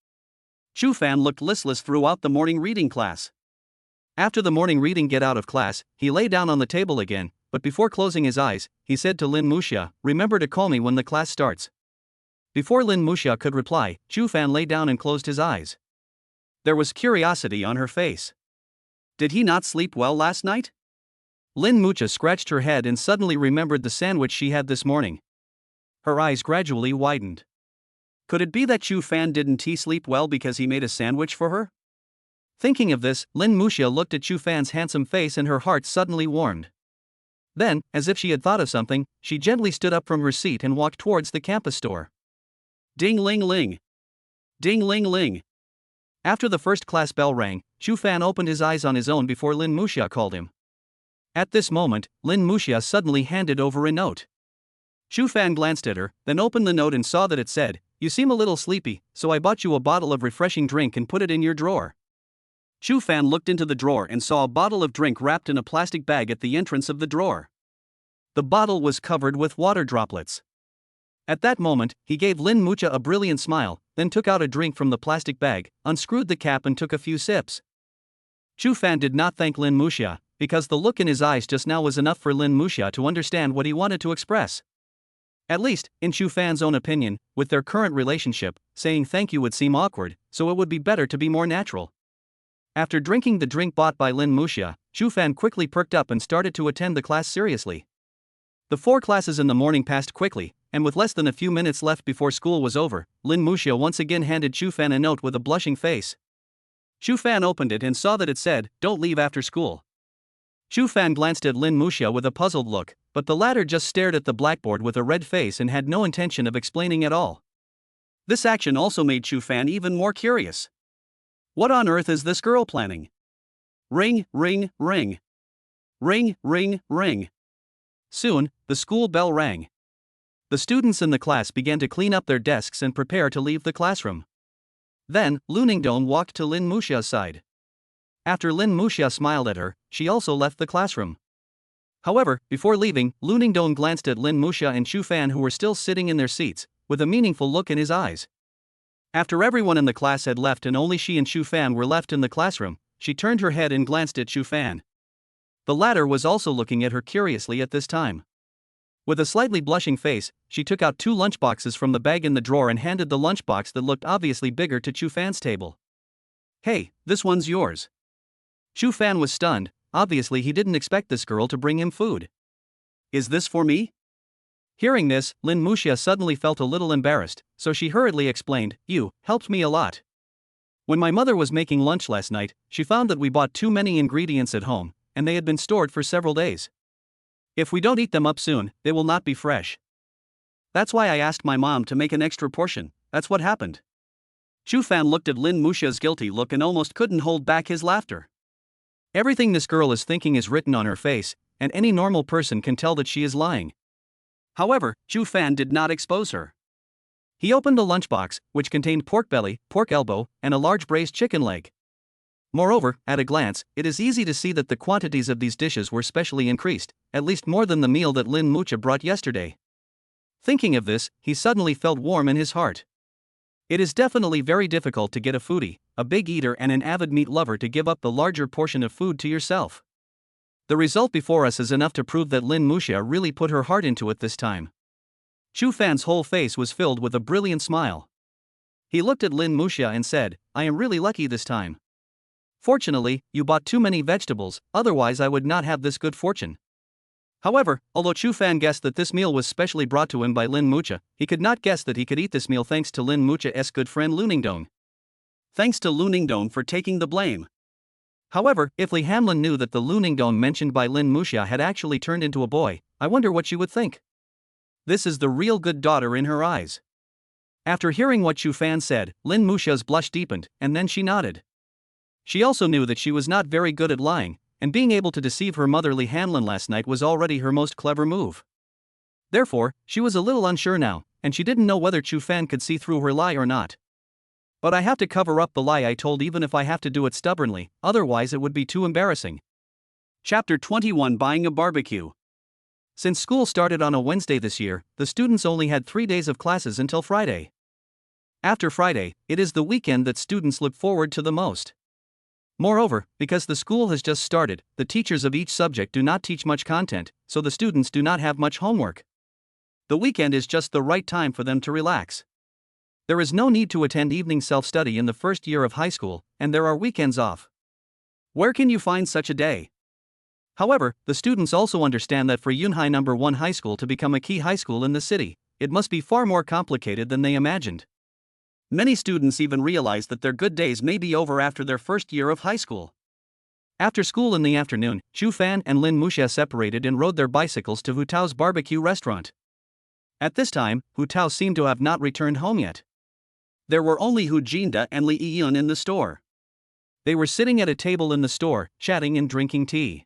Chu Fan looked listless throughout the morning reading class. After the morning reading get out of class, he lay down on the table again, but before closing his eyes, he said to Lin Muxia, "Remember to call me when the class starts." Before Lin Muxia could reply, Chu Fan lay down and closed his eyes. There was curiosity on her face. Did he not sleep well last night? Lin Muxia scratched her head and suddenly remembered the sandwich she had this morning. Her eyes gradually widened. Could it be that Chu Fan didn't sleep well because he made a sandwich for her? Thinking of this, Lin Muxia looked at Chu Fan's handsome face and her heart suddenly warmed. Then, as if she had thought of something, she gently stood up from her seat and walked towards the campus store. Ding ling ling. Ding ling ling. After the first class bell rang, Chu Fan opened his eyes on his own before Lin Muxia called him. At this moment, Lin Muxia suddenly handed over a note. Chu Fan glanced at her, then opened the note and saw that it said, "You seem a little sleepy, so I bought you a bottle of refreshing drink and put it in your drawer." Chu Fan looked into the drawer and saw a bottle of drink wrapped in a plastic bag at the entrance of the drawer. The bottle was covered with water droplets. At that moment, he gave Lin Muxia a brilliant smile, then took out a drink from the plastic bag, unscrewed the cap and took a few sips. Chu Fan did not thank Lin Muxia, because the look in his eyes just now was enough for Lin Muxia to understand what he wanted to express. At least, in Chu Fan's own opinion, with their current relationship, saying thank you would seem awkward, so it would be better to be more natural. After drinking the drink bought by Lin Muxia, Chu Fan quickly perked up and started to attend the class seriously. The 4 classes in the morning passed quickly, and with less than a few minutes left before school was over, Lin Muxia once again handed Chu Fan a note with a blushing face. Chu Fan opened it and saw that it said, "Don't leave after school." Chu Fan glanced at Lin Muxia with a puzzled look, but the latter just stared at the blackboard with a red face and had no intention of explaining at all. This action also made Chu Fan even more curious. What on earth is this girl planning? Ring, ring, ring. Ring, ring, ring. Soon, the school bell rang. The students in the class began to clean up their desks and prepare to leave the classroom. Then, Luningdong walked to Lin Muxia's side. After Lin Muxia smiled at her, she also left the classroom. However, before leaving, Lu Ningdong glanced at Lin Muxia and Chu Fan, who were still sitting in their seats, with a meaningful look in his eyes. After everyone in the class had left and only she and Chu Fan were left in the classroom, she turned her head and glanced at Chu Fan. The latter was also looking at her curiously at this time. With a slightly blushing face, she took out 2 lunchboxes from the bag in the drawer and handed the lunchbox that looked obviously bigger to Chu Fan's table. "Hey, this one's yours." Chu Fan was stunned. Obviously he didn't expect this girl to bring him food. "Is this for me?" Hearing this, Lin Muxia suddenly felt a little embarrassed, so she hurriedly explained, "You helped me a lot. When my mother was making lunch last night, she found that we bought too many ingredients at home, and they had been stored for several days. If we don't eat them up soon, they will not be fresh. That's why I asked my mom to make an extra portion. That's what happened." Chu Fan looked at Lin Muxia's guilty look and almost couldn't hold back his laughter. Everything this girl is thinking is written on her face, and any normal person can tell that she is lying. However, Chu Fan did not expose her. He opened the lunchbox, which contained pork belly, pork elbow, and a large braised chicken leg. Moreover, at a glance, it is easy to see that the quantities of these dishes were specially increased, at least more than the meal that Lin Muxia brought yesterday. Thinking of this, he suddenly felt warm in his heart. It is definitely very difficult to get a foodie, a big eater and an avid meat lover to give up the larger portion of food to yourself. The result before us is enough to prove that Lin Muxia really put her heart into it this time. Chu Fan's whole face was filled with a brilliant smile. He looked at Lin Muxia and said, "I am really lucky this time. Fortunately, you bought too many vegetables, otherwise I would not have this good fortune." However, although Chu Fan guessed that this meal was specially brought to him by Lin Muxia, he could not guess that he could eat this meal thanks to Lin Muxia's good friend Lu Ningdong. Thanks to Lu Ningdong for taking the blame. However, if Li Hamlin knew that the Lu Ningdong mentioned by Lin Muxia had actually turned into a boy, I wonder what she would think. This is the real good daughter in her eyes. After hearing what Chu Fan said, Lin Muxia's blush deepened, and then she nodded. She also knew that she was not very good at lying, and being able to deceive her mother Li Hanlin last night was already her most clever move. Therefore, she was a little unsure now, and she didn't know whether Chu Fan could see through her lie or not. "But I have to cover up the lie I told, even if I have to do it stubbornly, otherwise it would be too embarrassing." Chapter 21: Buying a Barbecue. Since school started on a Wednesday this year, the students only had 3 days of classes until Friday. After Friday, it is the weekend that students look forward to the most. Moreover, because the school has just started, the teachers of each subject do not teach much content, so the students do not have much homework. The weekend is just the right time for them to relax. There is no need to attend evening self-study in the first year of high school, and there are weekends off. Where can you find such a day? However, the students also understand that for Yunhai No. 1 High School to become a key high school in the city, it must be far more complicated than they imagined. Many students even realize that their good days may be over after their first year of high school. After school in the afternoon, Chu Fan and Lin Muxia separated and rode their bicycles to Hu Tao's barbecue restaurant. At this time, Hu Tao seemed to have not returned home yet. There were only Hu Jinda and Li Yiyun in the store. They were sitting at a table in the store, chatting and drinking tea.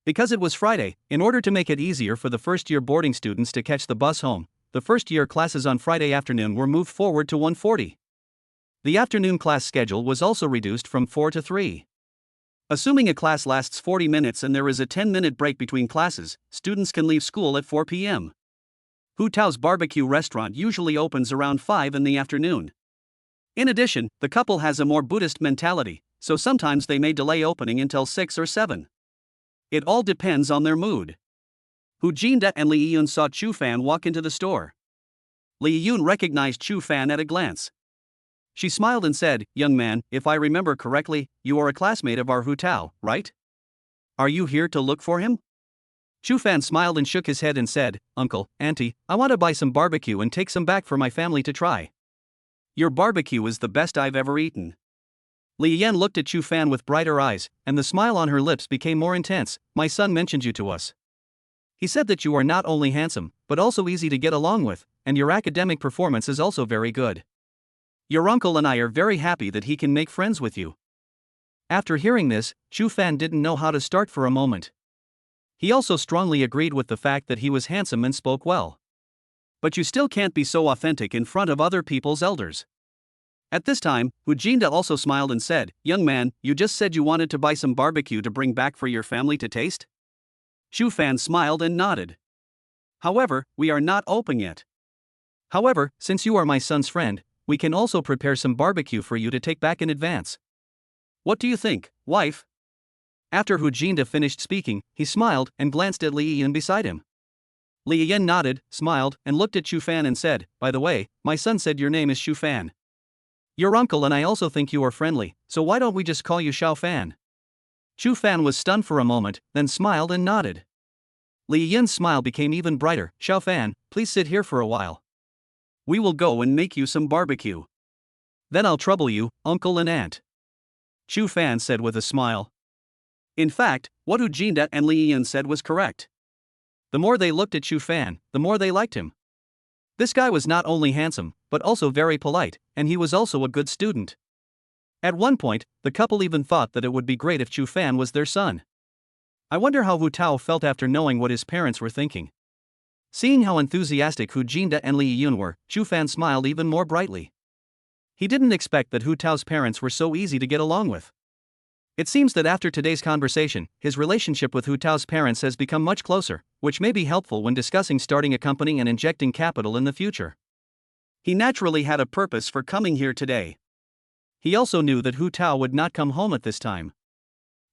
Because it was Friday, in order to make it easier for the first-year boarding students to catch the bus home, the first-year classes on Friday afternoon were moved forward to 1:40. The afternoon class schedule was also reduced from 4 to 3. Assuming a class lasts 40 minutes and there is a 10-minute break between classes, students can leave school at 4 p.m. Hu Tao's barbecue restaurant usually opens around 5 in the afternoon. In addition, the couple has a more Buddhist mentality, so sometimes they may delay opening until 6 or 7. It all depends on their mood. Hu Jinda and Li Yiyun saw Chu Fan walk into the store. Li Yiyun recognized Chu Fan at a glance. She smiled and said, "Young man, if I remember correctly, you are a classmate of our Hu Tao, right? Are you here to look for him?" Chu Fan smiled and shook his head and said, "Uncle, Auntie, I want to buy some barbecue and take some back for my family to try. Your barbecue is the best I've ever eaten." Li Yan looked at Chu Fan with brighter eyes, and the smile on her lips became more intense. "My son mentioned you to us. He said that you are not only handsome, but also easy to get along with, and your academic performance is also very good. Your uncle and I are very happy that he can make friends with you." After hearing this, Chu Fan didn't know how to start for a moment. He also strongly agreed with the fact that he was handsome and spoke well. But you still can't be so authentic in front of other people's elders. At this time, Hujinda also smiled and said, "Young man, you just said you wanted to buy some barbecue to bring back for your family to taste?" Shu Fan smiled and nodded. "However, we are not open yet. However, since you are my son's friend, we can also prepare some barbecue for you to take back in advance. What do you think, wife?" After Hujinda finished speaking, he smiled and glanced at Li Yan beside him. Li Yan nodded, smiled, and looked at Shu Fan and said, "By the way, my son said your name is Shu Fan. Your uncle and I also think you are friendly, so why don't we just call you Xiao Fan?" Shu Fan was stunned for a moment, then smiled and nodded. Li Yan's smile became even brighter. "Xiao Fan, please sit here for a while. We will go and make you some barbecue. Then I'll trouble you, uncle and aunt," Shu Fan said with a smile. In fact, what Hujinda and Li Yan said was correct. The more they looked at Shu Fan, the more they liked him. This guy was not only handsome, but also very polite, and he was also a good student. At one point, the couple even thought that it would be great if Shu Fan was their son. I wonder how Hu Tao felt after knowing what his parents were thinking. Seeing how enthusiastic Hujinda and Li Yun were, Shu Fan smiled even more brightly. He didn't expect that Hu Tao's parents were so easy to get along with. It seems that after today's conversation, his relationship with Hu Tao's parents has become much closer, which may be helpful when discussing starting a company and injecting capital in the future. He naturally had a purpose for coming here today. He also knew that Hu Tao would not come home at this time.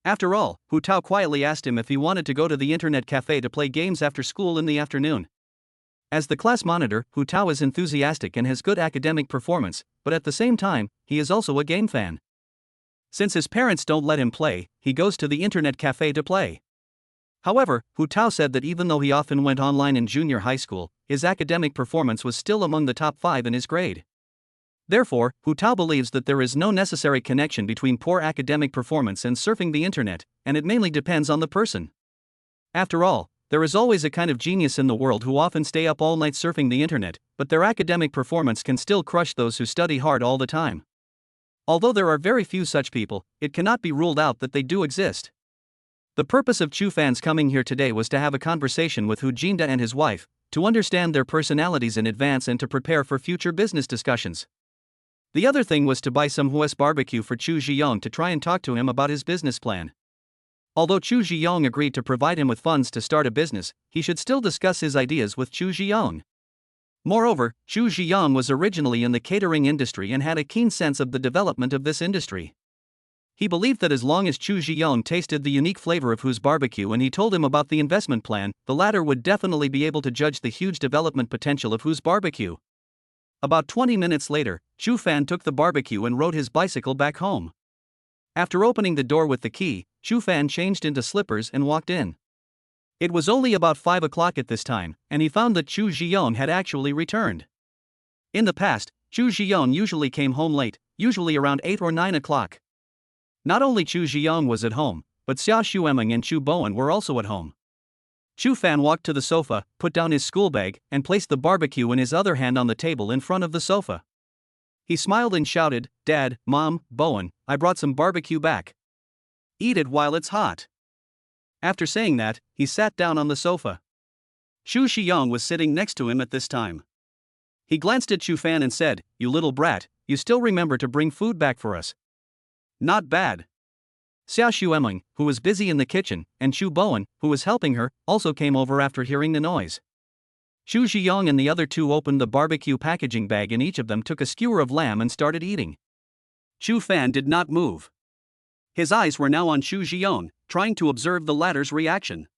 After all, Hu Tao quietly asked him if he wanted to go to the internet cafe to play games after school in the afternoon. As the class monitor, Hu Tao is enthusiastic and has good academic performance, but at the same time, he is also a game fan. Since his parents don't let him play, he goes to the internet cafe to play. However, Hu Tao said that even though he often went online in junior high school, his academic performance was still among the top 5 in his grade. Therefore, Hu Tao believes that there is no necessary connection between poor academic performance and surfing the internet, and it mainly depends on the person. After all, there is always a kind of genius in the world who often stay up all night surfing the internet, but their academic performance can still crush those who study hard all the time. Although there are very few such people, it cannot be ruled out that they do exist. The purpose of Shu Fan's coming here today was to have a conversation with Hujinda and his wife, to understand their personalities in advance and to prepare for future business discussions. The other thing was to buy some Hues barbecue for Chu Zhiyong to try and talk to him about his business plan. Although Chu Zhiyong agreed to provide him with funds to start a business, he should still discuss his ideas with Chu Zhiyong. Moreover, Chu Zhiyong was originally in the catering industry and had a keen sense of the development of this industry. He believed that as long as Chu Zhiyong tasted the unique flavor of Hu's barbecue and he told him about the investment plan, the latter would definitely be able to judge the huge development potential of Hu's barbecue. About 20 minutes later, Shu Fan took the barbecue and rode his bicycle back home. After opening the door with the key, Shu Fan changed into slippers and walked in. It was only about 5 o'clock at this time, and he found that Chu Zhiyong had actually returned. In the past, Chu Zhiyong usually came home late, usually around 8 or 9 o'clock. Not only Chu Zhiyong was at home, but Xia Xuemeng and Chu Bowen were also at home. Shu Fan walked to the sofa, put down his school bag, and placed the barbecue in his other hand on the table in front of the sofa. He smiled and shouted, "Dad, Mom, Bowen, I brought some barbecue back. Eat it while it's hot." After saying that, he sat down on the sofa. Xu Xiyong was sitting next to him at this time. He glanced at Shu Fan and said, "You little brat, you still remember to bring food back for us. Not bad." Xia Xuemeng, who was busy in the kitchen, and Chu Bowen, who was helping her, also came over after hearing the noise. Xu Zhiyong and the other two opened the barbecue packaging bag and each of them took a skewer of lamb and started eating. Shu Fan did not move. His eyes were now on Xu Zhiyong, trying to observe the latter's reaction.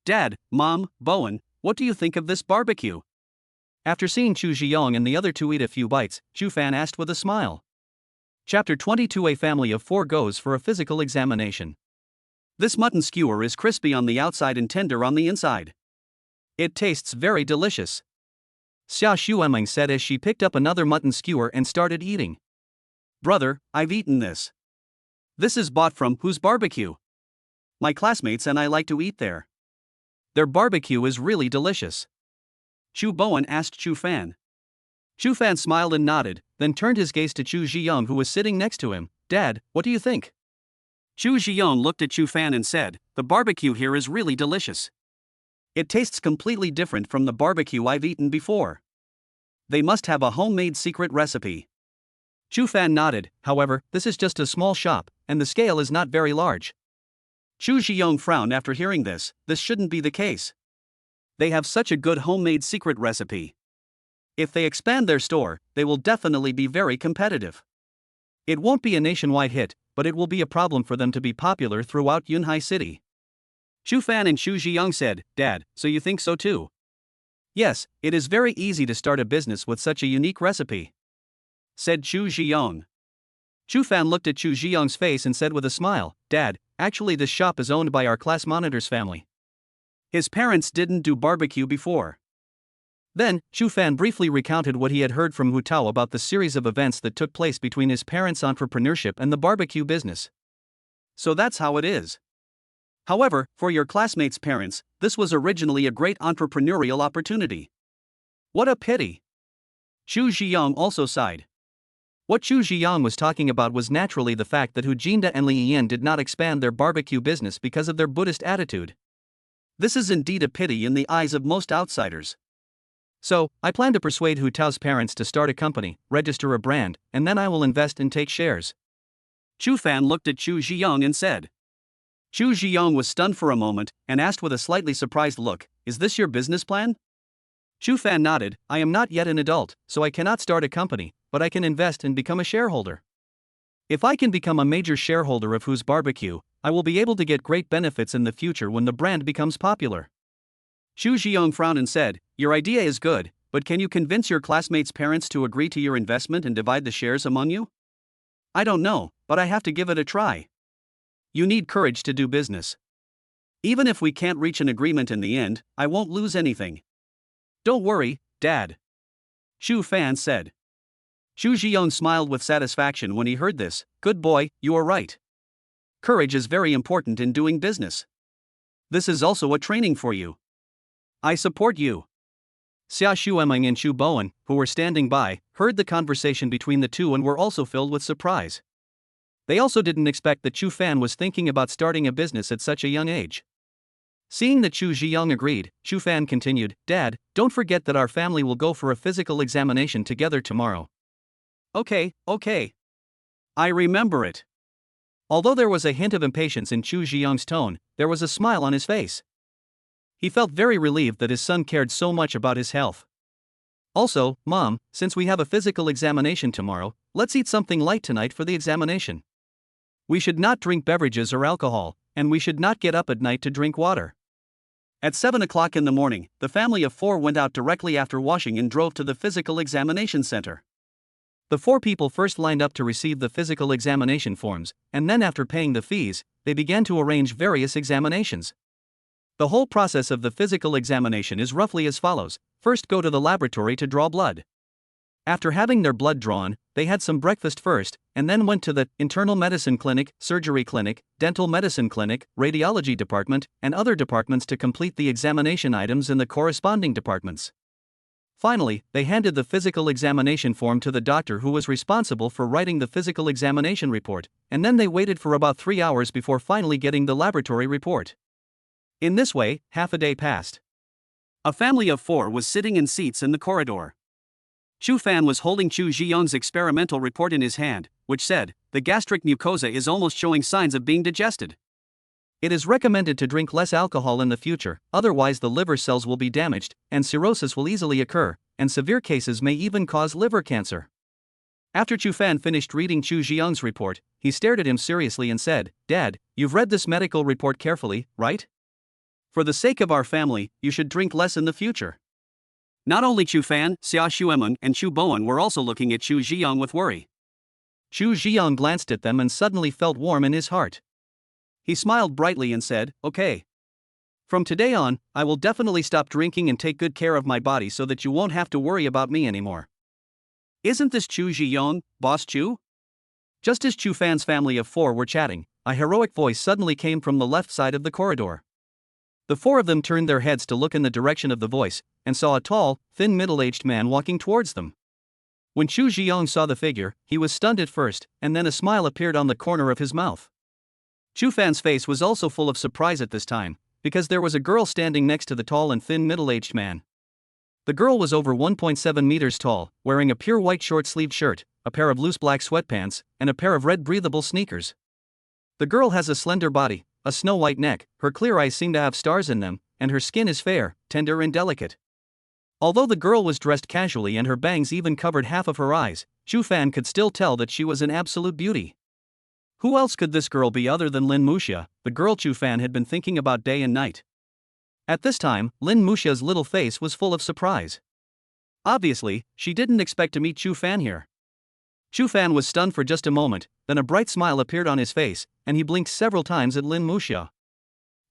"Dad, Mom, Bowen, what do you think of this barbecue?" After seeing Xu Zhiyong and the other two eat a few bites, Shu Fan asked with a smile. Chapter 22. A family of 4 goes for a physical examination. This mutton skewer is crispy on the outside and tender on the inside. It tastes very delicious, Xia Xuemeng said as she picked up another mutton skewer and started eating. "Brother, I've eaten this. This is bought from Who's Barbecue. My classmates and I like to eat there. Their barbecue is really delicious." Chu Bowen asked Chu Fan. Chu Fan smiled and nodded, then turned his gaze to Chu Zhiyong who was sitting next to him. "Dad, what do you think?" Chu Zhiyong looked at Chu Fan and said, "The barbecue here is really delicious. It tastes completely different from the barbecue I've eaten before. They must have a homemade secret recipe." Chu Fan nodded. However, this is just a small shop, and the scale is not very large. Chu Zhiyong frowned after hearing this. This shouldn't be the case. They have such a good homemade secret recipe. If they expand their store, they will definitely be very competitive. It won't be a nationwide hit, but it will be a problem for them to be popular throughout Yunhai City. Chu Fan and Chu Zhiyong said, Dad, so you think so too? Yes, it is very easy to start a business with such a unique recipe, said Chu Zhiyong. Chu Fan looked at Chu Zhiyong's face and said with a smile, Dad, actually this shop is owned by our class monitor's family. His parents didn't do barbecue before. Then, Chu Fan briefly recounted what he had heard from Hu Tao about the series of events that took place between his parents' entrepreneurship and the barbecue business. So that's how it is. However, for your classmates' parents, this was originally a great entrepreneurial opportunity. What a pity. Chu Zhiyong also sighed. What Chu Zhiyong was talking about was naturally the fact that Hu Jinda and Li Yian did not expand their barbecue business because of their Buddhist attitude. This is indeed a pity in the eyes of most outsiders. So, I plan to persuade Hu Tao's parents to start a company, register a brand, and then I will invest and take shares. Chu Fan looked at Chu Zhiyong and said. Chu Zhiyong was stunned for a moment and asked with a slightly surprised look, Is this your business plan? Chu Fan nodded, I am not yet an adult, so I cannot start a company, but I can invest and become a shareholder. If I can become a major shareholder of Hu's Barbecue, I will be able to get great benefits in the future when the brand becomes popular. Chu Zhiyong frowned and said, Your idea is good, but can you convince your classmates' parents to agree to your investment and divide the shares among you? I don't know, but I have to give it a try. You need courage to do business. Even if we can't reach an agreement in the end, I won't lose anything. Don't worry, Dad. Chu Fan said. Chu Zhiyong smiled with satisfaction when he heard this. Good boy, you are right. Courage is very important in doing business. This is also a training for you. I support you. Xia Shueming and Chu Bowen, who were standing by, heard the conversation between the two and were also filled with surprise. They also didn't expect that Chu Fan was thinking about starting a business at such a young age. Seeing that Chu Zhiyong agreed, Chu Fan continued, Dad, don't forget that our family will go for a physical examination together tomorrow. Okay. I remember it. Although there was a hint of impatience in Chu Zhiyong's tone, there was a smile on his face. He felt very relieved that his son cared so much about his health. Also, Mom, since we have a physical examination tomorrow, let's eat something light tonight for the examination. We should not drink beverages or alcohol, and we should not get up at night to drink water. At 7 o'clock in the morning, the family of 4 went out directly after washing and drove to the physical examination center. The 4 people first lined up to receive the physical examination forms, and then after paying the fees, they began to arrange various examinations. The whole process of the physical examination is roughly as follows. First, go to the laboratory to draw blood. After having their blood drawn, they had some breakfast first, and then went to the internal medicine clinic, surgery clinic, dental medicine clinic, radiology department, and other departments to complete the examination items in the corresponding departments. Finally, they handed the physical examination form to the doctor who was responsible for writing the physical examination report, and then they waited for about 3 hours before finally getting the laboratory report. In this way, half a day passed. A family of 4 was sitting in seats in the corridor. Chu Fan was holding Chu Zhiyong's experimental report in his hand, which said, the gastric mucosa is almost showing signs of being digested. It is recommended to drink less alcohol in the future, otherwise the liver cells will be damaged, and cirrhosis will easily occur, and severe cases may even cause liver cancer. After Chu Fan finished reading Chu Zhiyong's report, he stared at him seriously and said, Dad, you've read this medical report carefully, right? For the sake of our family, you should drink less in the future. Not only Chu Fan, Xia Shuemeng and Chu Bowen were also looking at Chu Zhiyong with worry. Chu Zhiyong glanced at them and suddenly felt warm in his heart. He smiled brightly and said, Okay. From today on, I will definitely stop drinking and take good care of my body so that you won't have to worry about me anymore. Isn't this Chu Zhiyong, Boss Chu? Just as Chu Fan's family of 4 were chatting, a heroic voice suddenly came from the left side of the corridor. The 4 of them turned their heads to look in the direction of the voice, and saw a tall, thin middle-aged man walking towards them. When Chu Zhiyong saw the figure, he was stunned at first, and then a smile appeared on the corner of his mouth. Chu Fan's face was also full of surprise at this time, because there was a girl standing next to the tall and thin middle-aged man. The girl was over 1.7 meters tall, wearing a pure white short-sleeved shirt, a pair of loose black sweatpants, and a pair of red breathable sneakers. The girl has a slender body, a snow-white neck, her clear eyes seem to have stars in them, and her skin is fair, tender and delicate. Although the girl was dressed casually and her bangs even covered half of her eyes, Chu Fan could still tell that she was an absolute beauty. Who else could this girl be other than Lin Muxia, the girl Chu Fan had been thinking about day and night? At this time, Lin Muxia's little face was full of surprise. Obviously, she didn't expect to meet Chu Fan here. Chu Fan was stunned for just a moment, then a bright smile appeared on his face, and he blinked several times at Lin Muxia.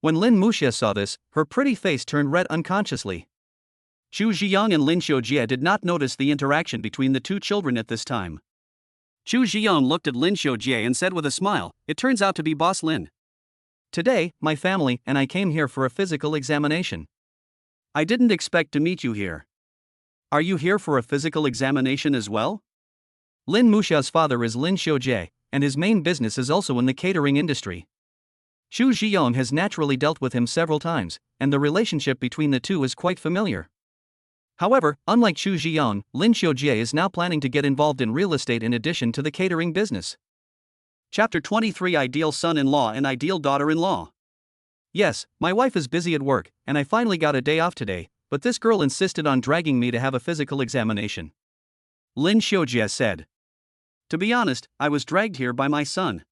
When Lin Muxia saw this, her pretty face turned red unconsciously. Chu Ziyang and Lin Xiujie did not notice the interaction between the two children at this time. Chu Ziyang looked at Lin Xiujie and said with a smile, "It turns out to be Boss Lin. Today, my family and I came here for a physical examination. I didn't expect to meet you here. Are you here for a physical examination as well?" Lin Muxia's father is Lin Xiujie, and his main business is also in the catering industry. Chu Ziyang has naturally dealt with him several times, and the relationship between the two is quite familiar. However, unlike Chu Ziyang, Lin Xiujie is now planning to get involved in real estate in addition to the catering business. Chapter 23: Ideal Son-in-Law and Ideal Daughter-in-Law. Yes, my wife is busy at work, and I finally got a day off today, but this girl insisted on dragging me to have a physical examination. Lin Xiujie said. To be honest, I was dragged here by my son.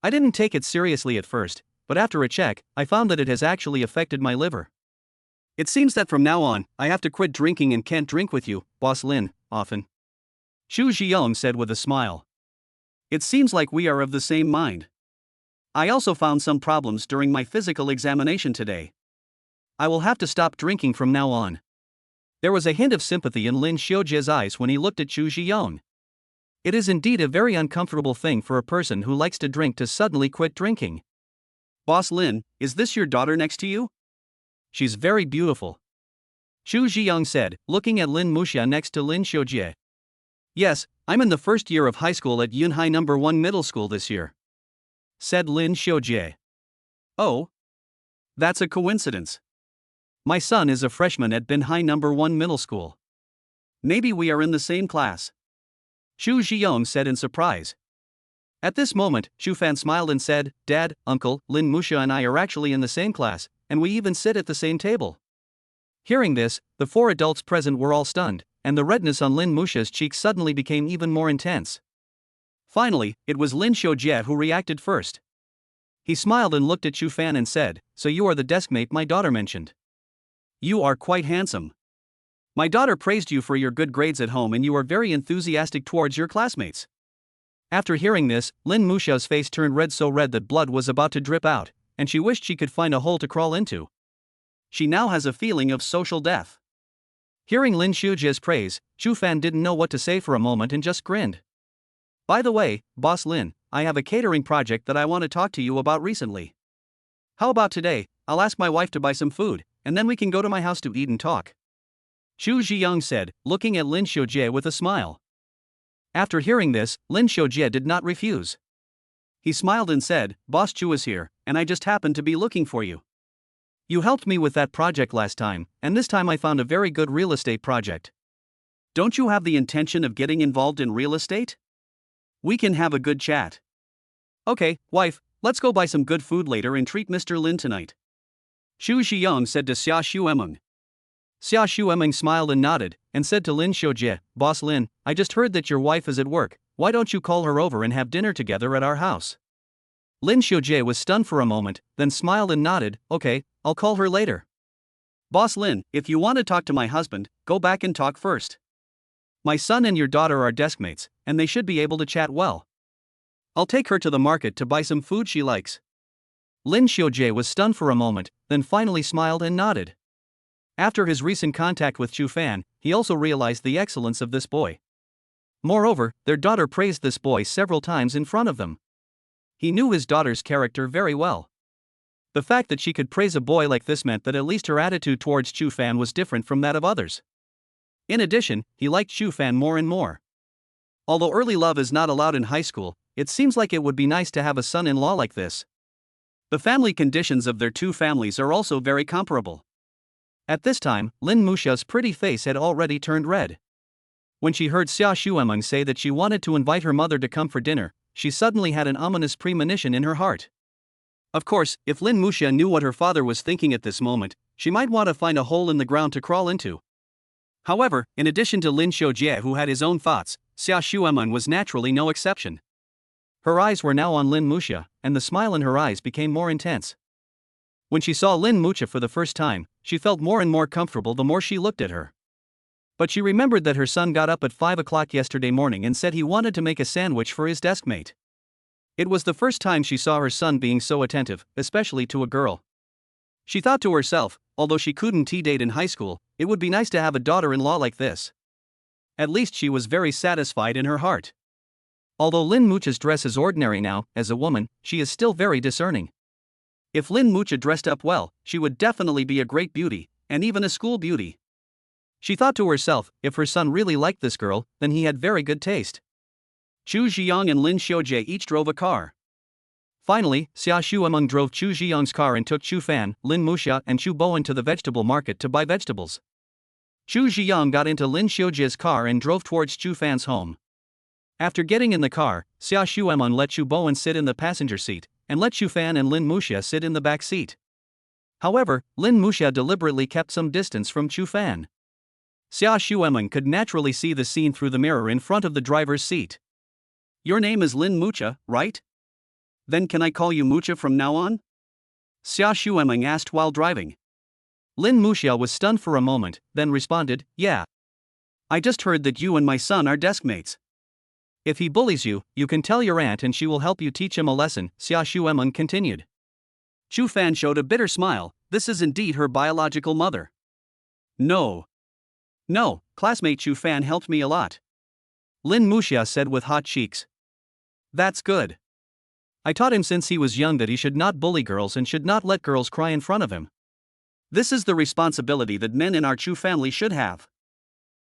I didn't take it seriously at first, but after a check, I found that it has actually affected my liver. It seems that from now on, I have to quit drinking and can't drink with you, Boss Lin, often. Chu Ziyang said with a smile. It seems like we are of the same mind. I also found some problems during my physical examination today. I will have to stop drinking from now on. There was a hint of sympathy in Lin Xiujie's eyes when he looked at Chu Ziyang. It is indeed a very uncomfortable thing for a person who likes to drink to suddenly quit drinking. Boss Lin, is this your daughter next to you? She's very beautiful. Chu Ziyang said, looking at Lin Muxia next to Lin Xiujie. Yes, I'm in the first year of high school at Yunhai No. 1 Middle School this year, said Lin Xiujie. Oh? That's a coincidence. My son is a freshman at Binhai No. 1 Middle School. Maybe we are in the same class. Chu Ziyang said in surprise. At this moment, Chu Fan smiled and said, Dad, Uncle, Lin Muxia and I are actually in the same class, and we even sit at the same table. Hearing this, the four adults present were all stunned, and the redness on Lin Muxia's cheeks suddenly became even more intense. Finally, it was Lin Xiujie who reacted first. He smiled and looked at Chu Fan and said, So you are the deskmate my daughter mentioned. You are quite handsome. My daughter praised you for your good grades at home and you are very enthusiastic towards your classmates. After hearing this, Lin Muxia's face turned red, so red that blood was about to drip out, and she wished she could find a hole to crawl into. She now has a feeling of social death. Hearing Lin Xiujie's praise, Chu Fan didn't know what to say for a moment and just grinned. By the way, Boss Lin, I have a catering project that I want to talk to you about recently. How about today, I'll ask my wife to buy some food, and then we can go to my house to eat and talk. Chu Ziyang said, looking at Lin Xiujie with a smile. After hearing this, Lin Xiujie did not refuse. He smiled and said, Boss Chu is here, and I just happened to be looking for you. You helped me with that project last time, and this time I found a very good real estate project. Don't you have the intention of getting involved in real estate? We can have a good chat. Okay, wife, let's go buy some good food later and treat Mr. Lin tonight. Chu Ziyang said to Xia Xuemeng. Xia Xuemeng smiled and nodded, and said to Lin Xiujie, Boss Lin, I just heard that your wife is at work, why don't you call her over and have dinner together at our house? Lin Xiujie was stunned for a moment, then smiled and nodded, okay, I'll call her later. Boss Lin, if you want to talk to my husband, go back and talk first. My son and your daughter are deskmates, and they should be able to chat well. I'll take her to the market to buy some food she likes. Lin Xiujie was stunned for a moment, then finally smiled and nodded. After his recent contact with Chu Fan, he also realized the excellence of this boy. Moreover, their daughter praised this boy several times in front of them. He knew his daughter's character very well. The fact that she could praise a boy like this meant that at least her attitude towards Chu Fan was different from that of others. In addition, he liked Chu Fan more and more. Although early love is not allowed in high school, it seems like it would be nice to have a son-in-law like this. The family conditions of their two families are also very comparable. At this time, Lin Muxia's pretty face had already turned red. When she heard Xia Xuemeng say that she wanted to invite her mother to come for dinner, she suddenly had an ominous premonition in her heart. Of course, if Lin Muxia knew what her father was thinking at this moment, she might want to find a hole in the ground to crawl into. However, in addition to Lin Xiujie, who had his own thoughts, Xia Xuemeng was naturally no exception. Her eyes were now on Lin Muxia, and the smile in her eyes became more intense. When she saw Lin Muxia for the first time, she felt more and more comfortable the more she looked at her. But she remembered that her son got up at 5 o'clock yesterday morning and said he wanted to make a sandwich for his deskmate. It was the first time she saw her son being so attentive, especially to a girl. She thought to herself, although she couldn't date in high school, it would be nice to have a daughter-in-law like this. At least she was very satisfied in her heart. Although Lin Muxia's dress is ordinary now, as a woman, she is still very discerning. If Lin Muxia dressed up well, she would definitely be a great beauty, and even a school beauty. She thought to herself, if her son really liked this girl, then he had very good taste. Chu Ziyang and Lin Xiujie each drove a car. Finally, Xia Xuemeng drove Chu Ziyang's car and took Chu Fan, Lin Muxia and Chu Bowen to the vegetable market to buy vegetables. Chu Ziyang got into Lin Xiujie's car and drove towards Chu Fan's home. After getting in the car, Xia Xuemeng let Chu Bowen sit in the passenger seat, and let Chu Fan and Lin Muxia sit in the back seat. However, Lin Muxia deliberately kept some distance from Chu Fan. Xia Xuemeng could naturally see the scene through the mirror in front of the driver's seat. "Your name is Lin Muxia, right? Then can I call you Muxia from now on?" Xia Xuemeng asked while driving. Lin Muxia was stunned for a moment, then responded, "Yeah. I just heard that you and my son are deskmates. If he bullies you, you can tell your aunt and she will help you teach him a lesson," Xia Xuemeng continued. Chu Fan showed a bitter smile. This is indeed her biological mother. No, classmate Chu Fan helped me a lot," Lin Muxia said with hot cheeks. "That's good. I taught him since he was young that he should not bully girls and should not let girls cry in front of him. This is the responsibility that men in our Chu family should have.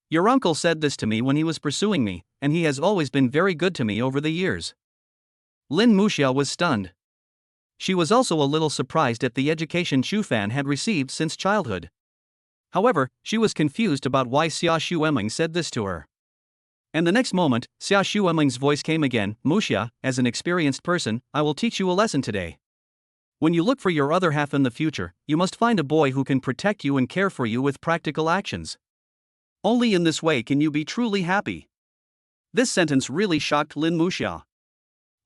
Your uncle said this to me when he was pursuing me, and he has always been very good to me over the years." Lin Muxia was stunned. She was also a little surprised at the education Chu Fan had received since childhood. However, she was confused about why Xia Xuemeng said this to her. And the next moment, Xia Xuemeng's voice came again, "Muxia, as an experienced person, I will teach you a lesson today. When you look for your other half in the future, you must find a boy who can protect you and care for you with practical actions. Only in this way can you be truly happy." This sentence really shocked Lin Muxia.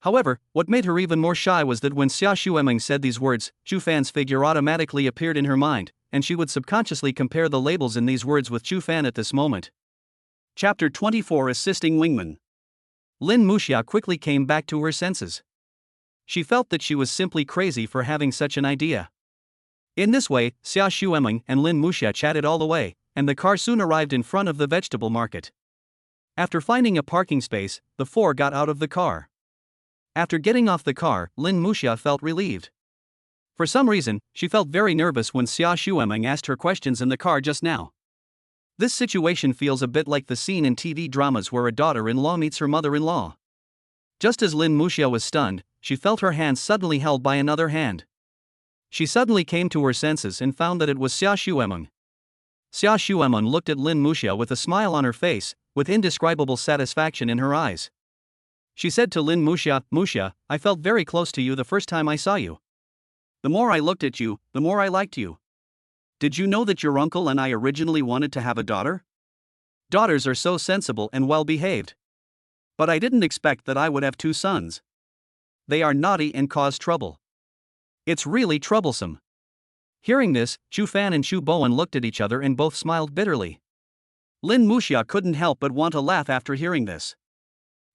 However, what made her even more shy was that when Xia Xuemeng said these words, Chu Fan's figure automatically appeared in her mind, and she would subconsciously compare the labels in these words with Chu Fan at this moment. Chapter 24 Assisting Wingman. Lin Muxia quickly came back to her senses. She felt that she was simply crazy for having such an idea. In this way, Xia Xuemeng and Lin Muxia chatted all the way, and the car soon arrived in front of the vegetable market. After finding a parking space, the four got out of the car. After getting off the car, Lin Muxia felt relieved. For some reason, she felt very nervous when Xia Xuemeng asked her questions in the car just now. This situation feels a bit like the scene in TV dramas where a daughter-in-law meets her mother-in-law. Just as Lin Muxia was stunned, she felt her hand suddenly held by another hand. She suddenly came to her senses and found that it was Xia Xuemeng. Xia Xuemeng looked at Lin Muxia with a smile on her face, with indescribable satisfaction in her eyes. She said to Lin Muxia, "Muxia, I felt very close to you the first time I saw you. The more I looked at you, the more I liked you. Did you know that your uncle and I originally wanted to have a daughter? Daughters are so sensible and well-behaved. But I didn't expect that I would have two sons. They are naughty and cause trouble. It's really troublesome." Hearing this, Chu Fan and Chu Bowen looked at each other and both smiled bitterly. Lin Muxia couldn't help but want to laugh after hearing this.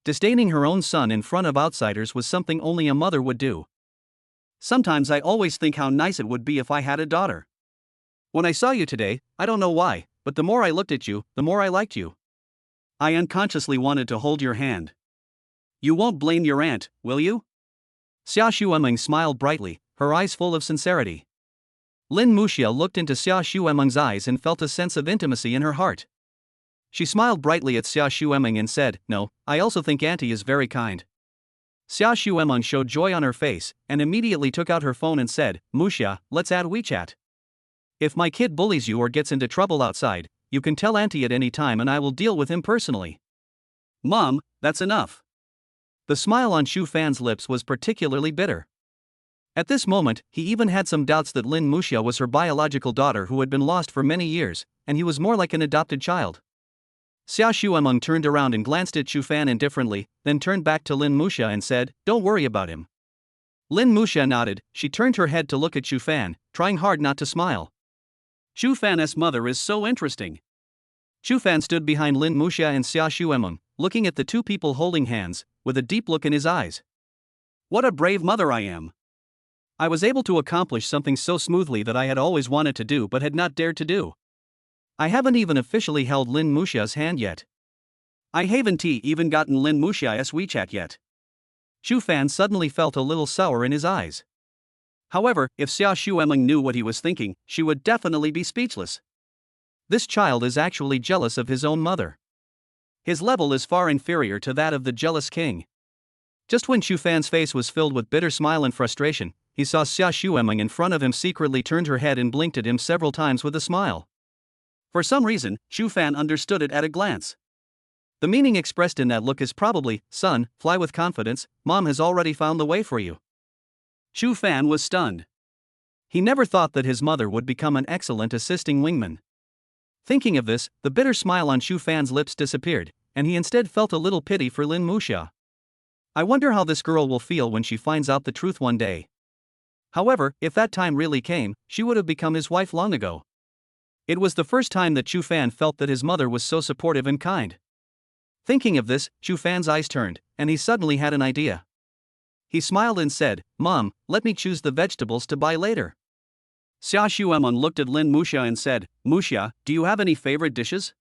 Disdaining her own son in front of outsiders was something only a mother would do. Sometimes I always think how nice it would be if I had a daughter. When I saw you today, I don't know why, but the more I looked at you, the more I liked you. I unconsciously wanted to hold your hand. You won't blame your aunt, will you?" Xia Xuemeng smiled brightly, her eyes full of sincerity. Lin Muxia looked into Xia Xuemeng's eyes and felt a sense of intimacy in her heart. She smiled brightly at Xia Xuemeng and said, "No, I also think Auntie is very kind." Xia Xuemeng showed joy on her face, and immediately took out her phone and said, "Muxia, let's add WeChat." If my kid bullies you or gets into trouble outside, you can tell Auntie at any time and I will deal with him personally. Mom, that's enough. The smile on Shu Fan's lips was particularly bitter. At this moment, he even had some doubts that Lin Muxia was her biological daughter who had been lost for many years, and he was more like an adopted child. Xia Shuemeng turned around and glanced at Shu Fan indifferently, then turned back to Lin Muxia and said, "Don't worry about him." Lin Muxia nodded. She turned her head to look at Shu Fan, trying hard not to smile. Shu Fan's mother is so interesting. Shu Fan stood behind Lin Muxia and Xia Shuemeng, looking at the two people holding hands, with a deep look in his eyes. What a brave mother I am. I was able to accomplish something so smoothly that I had always wanted to do but had not dared to do. I haven't even officially held Lin Muxia's hand yet. I haven't even gotten Lin Muxia's WeChat yet. Shu Fan suddenly felt a little sour in his eyes. However, if Xia Shuemeng knew what he was thinking, she would definitely be speechless. This child is actually jealous of his own mother. His level is far inferior to that of the jealous king. Just when Shu Fan's face was filled with bitter smile and frustration, he saw Xia Shuemeng in front of him secretly turned her head and blinked at him several times with a smile. For some reason, Shu Fan understood it at a glance. The meaning expressed in that look is probably, "Son, fly with confidence, Mom has already found the way for you." Shu Fan was stunned. He never thought that his mother would become an excellent assisting wingman. Thinking of this, the bitter smile on Shu Fan's lips disappeared, and he instead felt a little pity for Lin Muxia. I wonder how this girl will feel when she finds out the truth one day. However, if that time really came, she would have become his wife long ago. It was the first time that Shu Fan felt that his mother was so supportive and kind. Thinking of this, Shu Fan's eyes turned, and he suddenly had an idea. He smiled and said, "Mom, let me choose the vegetables to buy later." Xia Shuemeng looked at Lin Muxia and said, "Muxia, do you have any favorite dishes?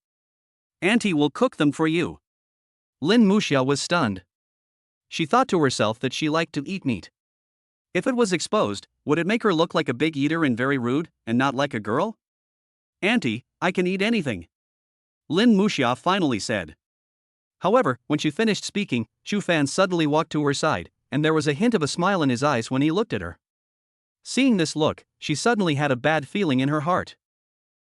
Auntie will cook them for you." Lin Muxia was stunned. She thought to herself that she liked to eat meat. If it was exposed, would it make her look like a big eater and very rude, and not like a girl? "Auntie, I can eat anything," Lin Muxia finally said. However, when she finished speaking, Shu Fan suddenly walked to her side, and there was a hint of a smile in his eyes when he looked at her. Seeing this look, she suddenly had a bad feeling in her heart.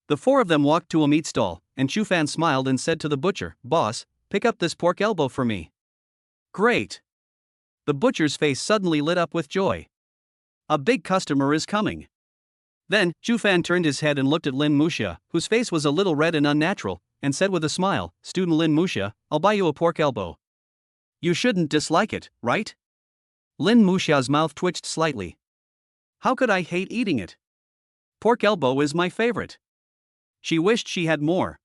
The four of them walked to a meat stall, and Shu Fan smiled and said to the butcher, "Boss, pick up this pork elbow for me." "Great." The butcher's face suddenly lit up with joy. A big customer is coming. Then, Shu Fan turned his head and looked at Lin Muxia, whose face was a little red and unnatural, and said with a smile, "Student Lin Muxia, I'll buy you a pork elbow. You shouldn't dislike it, right?" Lin Muxia's mouth twitched slightly. "How could I hate eating it? Pork elbow is my favorite." She wished she had more.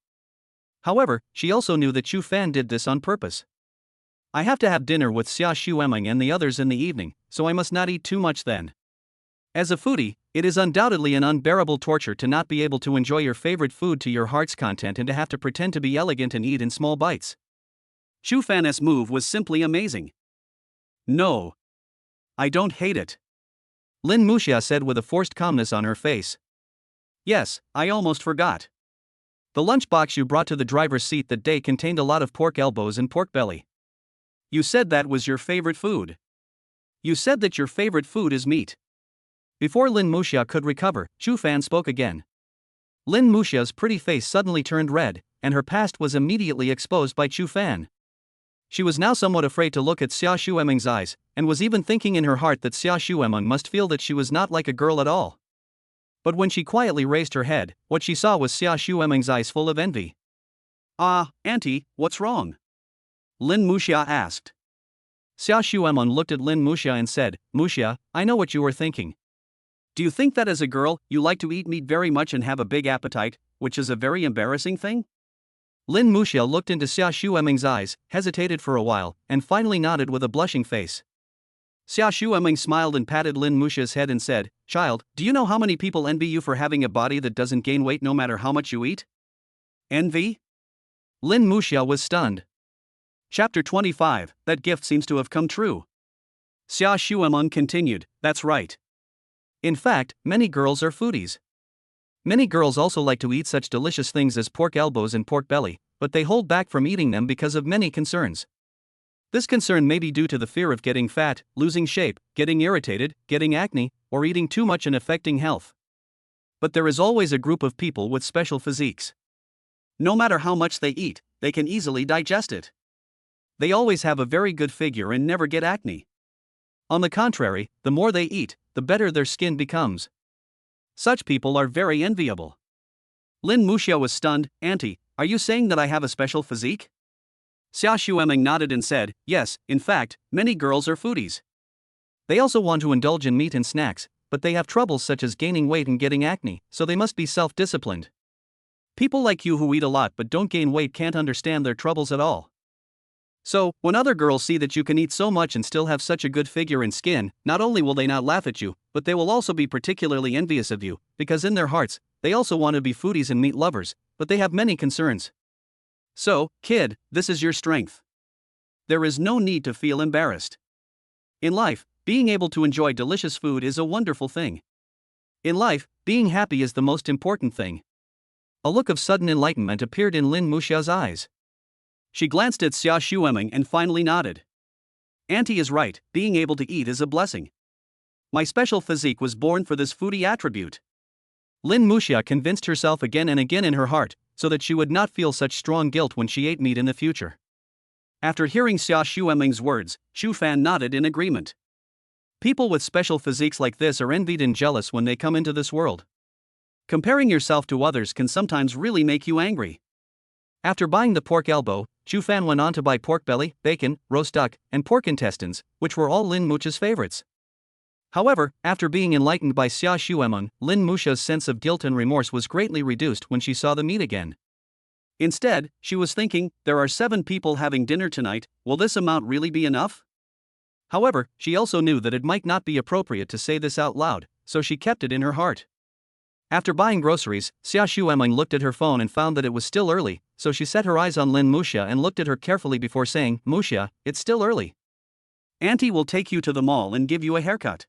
However, she also knew that Shu Fan did this on purpose. "I have to have dinner with Xia Shuemeng and the others in the evening, so I must not eat too much then." As a foodie, it is undoubtedly an unbearable torture to not be able to enjoy your favorite food to your heart's content and to have to pretend to be elegant and eat in small bites. Shu Fan's move was simply amazing. "No. I don't hate it," Lin Muxia said with a forced calmness on her face. "Yes, I almost forgot. The lunchbox you brought to the driver's seat that day contained a lot of pork elbows and pork belly. You said that was your favorite food. You said that your favorite food is meat." Before Lin Muxia could recover, Shu Fan spoke again. Lin Muxia's pretty face suddenly turned red, and her past was immediately exposed by Shu Fan. She was now somewhat afraid to look at Xia Shuemeng's eyes, and was even thinking in her heart that Xia Shuemeng must feel that she was not like a girl at all. But when she quietly raised her head, what she saw was Xia Shuemeng's eyes full of envy. "Ah, Auntie, what's wrong?" Lin Muxia asked. Xia Shuemeng looked at Lin Muxia and said, "Muxia, I know what you were thinking. Do you think that as a girl, you like to eat meat very much and have a big appetite, which is a very embarrassing thing?" Lin Muxia looked into Xia Shuemeng's eyes, hesitated for a while, and finally nodded with a blushing face. Xia Shuemeng smiled and patted Lin Muxia's head and said, "Child, do you know how many people envy you for having a body that doesn't gain weight no matter how much you eat?" "Envy?" Lin Muxia was stunned. Chapter 25, That gift seems to have come true. Xia Shuemeng continued, "That's right. In fact, many girls are foodies. Many girls also like to eat such delicious things as pork elbows and pork belly, but they hold back from eating them because of many concerns. This concern may be due to the fear of getting fat, losing shape, getting irritated, getting acne, or eating too much and affecting health. But there is always a group of people with special physiques. No matter how much they eat, they can easily digest it. They always have a very good figure and never get acne. On the contrary, the more they eat, the better their skin becomes. Such people are very enviable. Lin Muxia was stunned. Auntie, are you saying that I have a special physique? Xia Xueming nodded and said, yes, in fact, many girls are foodies. They also want to indulge in meat and snacks, but they have troubles such as gaining weight and getting acne, so they must be self-disciplined. People like you who eat a lot but don't gain weight can't understand their troubles at all. So, when other girls see that you can eat so much and still have such a good figure and skin, not only will they not laugh at you, but they will also be particularly envious of you, because in their hearts, they also want to be foodies and meat lovers, but they have many concerns. So, kid, this is your strength. There is no need to feel embarrassed. In life, being able to enjoy delicious food is a wonderful thing. In life, being happy is the most important thing. A look of sudden enlightenment appeared in Lin Muxia's eyes. She glanced at Xia Xueming and finally nodded. Auntie is right, being able to eat is a blessing. My special physique was born for this foodie attribute. Lin Muxia convinced herself again and again in her heart, so that she would not feel such strong guilt when she ate meat in the future. After hearing Xia Xueming's words, Xu Fan nodded in agreement. People with special physiques like this are envied and jealous when they come into this world. Comparing yourself to others can sometimes really make you angry. After buying the pork elbow, Xu Fan went on to buy pork belly, bacon, roast duck, and pork intestines, which were all Lin Muxia's favorites. However, after being enlightened by Xia Xueming, Lin Muxia's sense of guilt and remorse was greatly reduced when she saw the meat again. Instead, she was thinking, there are 7 people having dinner tonight, will this amount really be enough? However, she also knew that it might not be appropriate to say this out loud, so she kept it in her heart. After buying groceries, Xia Xueming looked at her phone and found that it was still early, so she set her eyes on Lin Muxia and looked at her carefully before saying, Muxia, it's still early. Auntie will take you to the mall and give you a haircut.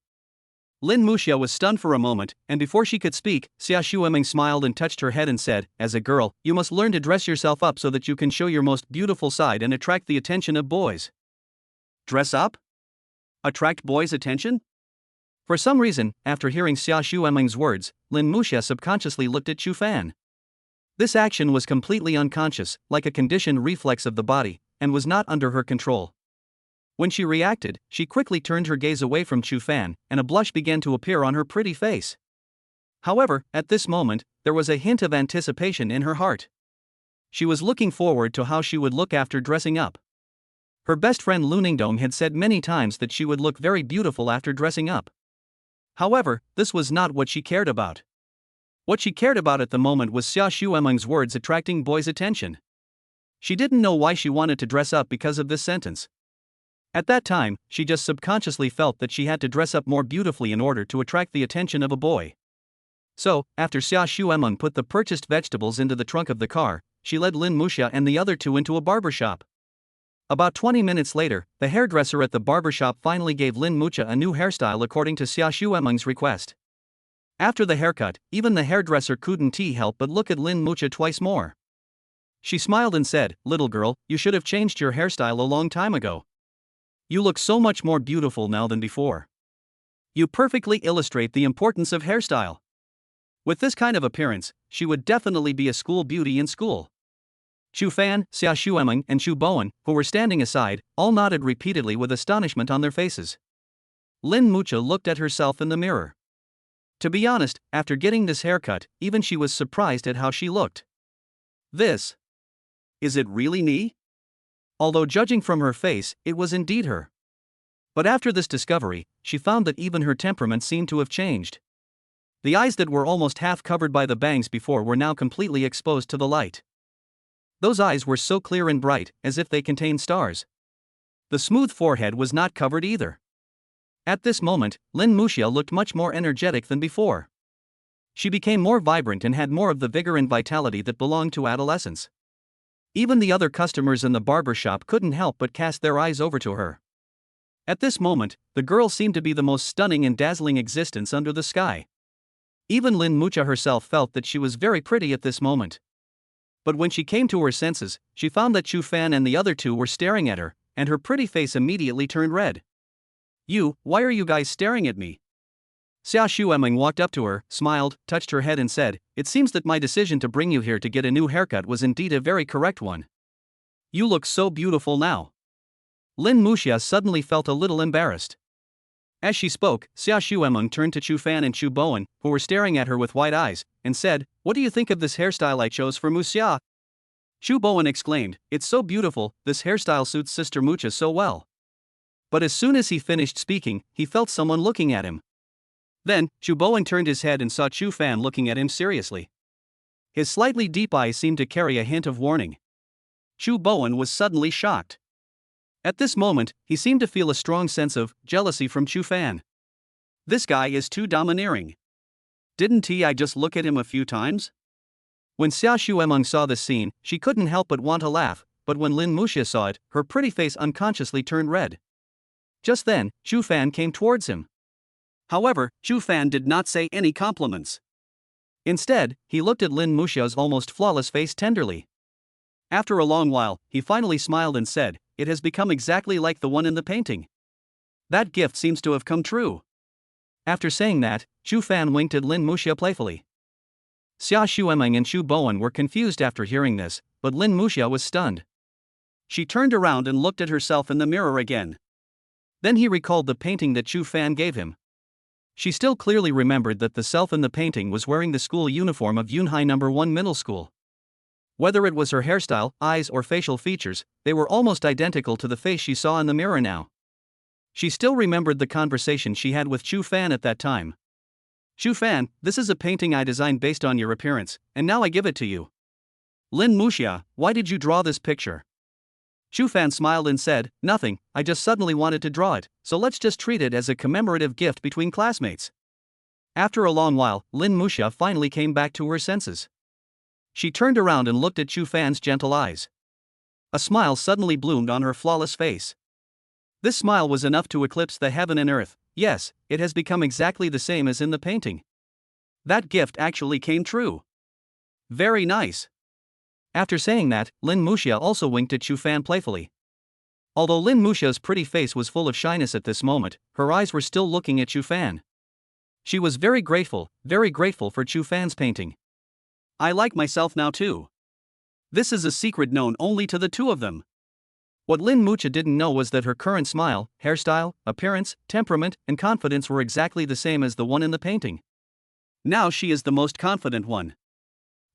Lin Muxia was stunned for a moment, and before she could speak, Xia Xueming smiled and touched her head and said, as a girl, you must learn to dress yourself up so that you can show your most beautiful side and attract the attention of boys. Dress up? Attract boys' attention? For some reason, after hearing Xia Xueming's words, Lin Muxia subconsciously looked at Xu Fan. This action was completely unconscious, like a conditioned reflex of the body, and was not under her control. When she reacted, she quickly turned her gaze away from Xu Fan, and a blush began to appear on her pretty face. However, at this moment, there was a hint of anticipation in her heart. She was looking forward to how she would look after dressing up. Her best friend Lu Ningdong had said many times that she would look very beautiful after dressing up. However, this was not what she cared about. What she cared about at the moment was Xia Xueming's words attracting boys' attention. She didn't know why she wanted to dress up because of this sentence. At that time, she just subconsciously felt that she had to dress up more beautifully in order to attract the attention of a boy. So, after Xia Xueming put the purchased vegetables into the trunk of the car, she led Lin Muxia and the other 2 into a barbershop. About 20 minutes later, the hairdresser at the barbershop finally gave Lin Muxia a new hairstyle according to Xia Xueming's request. After the haircut, even the hairdresser couldn't help but look at Lin Muxia twice more. She smiled and said, little girl, you should have changed your hairstyle a long time ago. You look so much more beautiful now than before. You perfectly illustrate the importance of hairstyle. With this kind of appearance, she would definitely be a school beauty in school. Xu Fan, Xia Xueming, and Xu Bowen, who were standing aside, all nodded repeatedly with astonishment on their faces. Lin Muxia looked at herself in the mirror. To be honest, after getting this haircut, even she was surprised at how she looked. This. Is it really me? Although judging from her face, it was indeed her. But after this discovery, she found that even her temperament seemed to have changed. The eyes that were almost half covered by the bangs before were now completely exposed to the light. Those eyes were so clear and bright, as if they contained stars. The smooth forehead was not covered either. At this moment, Lin Muxia looked much more energetic than before. She became more vibrant and had more of the vigor and vitality that belonged to adolescence. Even the other customers in the barber shop couldn't help but cast their eyes over to her. At this moment, the girl seemed to be the most stunning and dazzling existence under the sky. Even Lin Muxia herself felt that she was very pretty at this moment. But when she came to her senses, she found that Xu Fan and the other 2 were staring at her, and her pretty face immediately turned red. Why are you guys staring at me? Xia Shuemeng walked up to her, smiled, touched her head and said, "It seems that my decision to bring you here to get a new haircut was indeed a very correct one. You look so beautiful now." Lin Muxia suddenly felt a little embarrassed. As she spoke, Xia Shuemeng turned to Chu Fan and Chu Bowen, who were staring at her with wide eyes, and said, "What do you think of this hairstyle I chose for Muxia?" Chu Bowen exclaimed, "It's so beautiful, this hairstyle suits Sister Muxia so well." But as soon as he finished speaking, he felt someone looking at him. Then, Chu Bowen turned his head and saw Chu Fan looking at him seriously. His slightly deep eyes seemed to carry a hint of warning. Chu Bowen was suddenly shocked. At this moment, he seemed to feel a strong sense of jealousy from Chu Fan. This guy is too domineering. Didn't I just look at him a few times? When Xia Shuemeng saw this scene, she couldn't help but want to laugh, but when Lin Muxia saw it, her pretty face unconsciously turned red. Just then, Chu Fan came towards him. However, Chu Fan did not say any compliments. Instead, he looked at Lin Muxia's almost flawless face tenderly. After a long while, he finally smiled and said, "It has become exactly like the one in the painting. That gift seems to have come true." After saying that, Chu Fan winked at Lin Muxia playfully. Xia Shuemeng and Chu Bowen were confused after hearing this, but Lin Muxia was stunned. She turned around and looked at herself in the mirror again. Then he recalled the painting that Chu Fan gave him. She still clearly remembered that the self in the painting was wearing the school uniform of Yunhai No. 1 Middle School. Whether it was her hairstyle, eyes or facial features, they were almost identical to the face she saw in the mirror now. She still remembered the conversation she had with Chu Fan at that time. "Chu Fan, this is a painting I designed based on your appearance, and now I give it to you." "Lin Muxia, why did you draw this picture?" Chu Fan smiled and said, "Nothing, I just suddenly wanted to draw it, so let's just treat it as a commemorative gift between classmates." After a long while, Lin Muxia finally came back to her senses. She turned around and looked at Chu Fan's gentle eyes. A smile suddenly bloomed on her flawless face. This smile was enough to eclipse the heaven and earth. Yes, it has become exactly the same as in the painting. That gift actually came true. Very nice. After saying that, Lin Muxia also winked at Chu Fan playfully. Although Lin Muxia's pretty face was full of shyness at this moment, her eyes were still looking at Chu Fan. She was very grateful for Chu Fan's painting. "I like myself now too. This is a secret known only to the two of them." What Lin Muxia didn't know was that her current smile, hairstyle, appearance, temperament, and confidence were exactly the same as the one in the painting. Now she is the most confident one.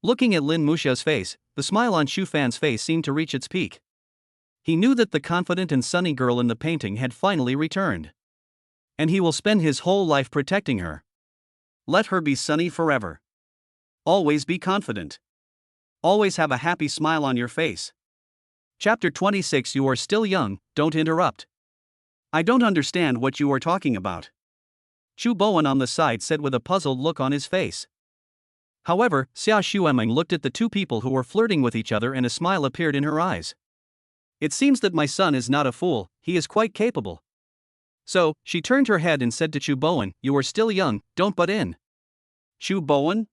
Looking at Lin Muxia's face, the smile on Chu Fan's face seemed to reach its peak. He knew that the confident and sunny girl in the painting had finally returned. And he will spend his whole life protecting her. Let her be sunny forever. Always be confident. Always have a happy smile on your face. Chapter 26. You are still young, don't interrupt. I don't understand what you are talking about. Chu Bowen on the side said with a puzzled look on his face. However, Xia Shuemeng looked at the two people who were flirting with each other and a smile appeared in her eyes. "It seems that my son is not a fool, he is quite capable." So, she turned her head and said to Chu Bowen, "You are still young, don't butt in." Chu Bowen?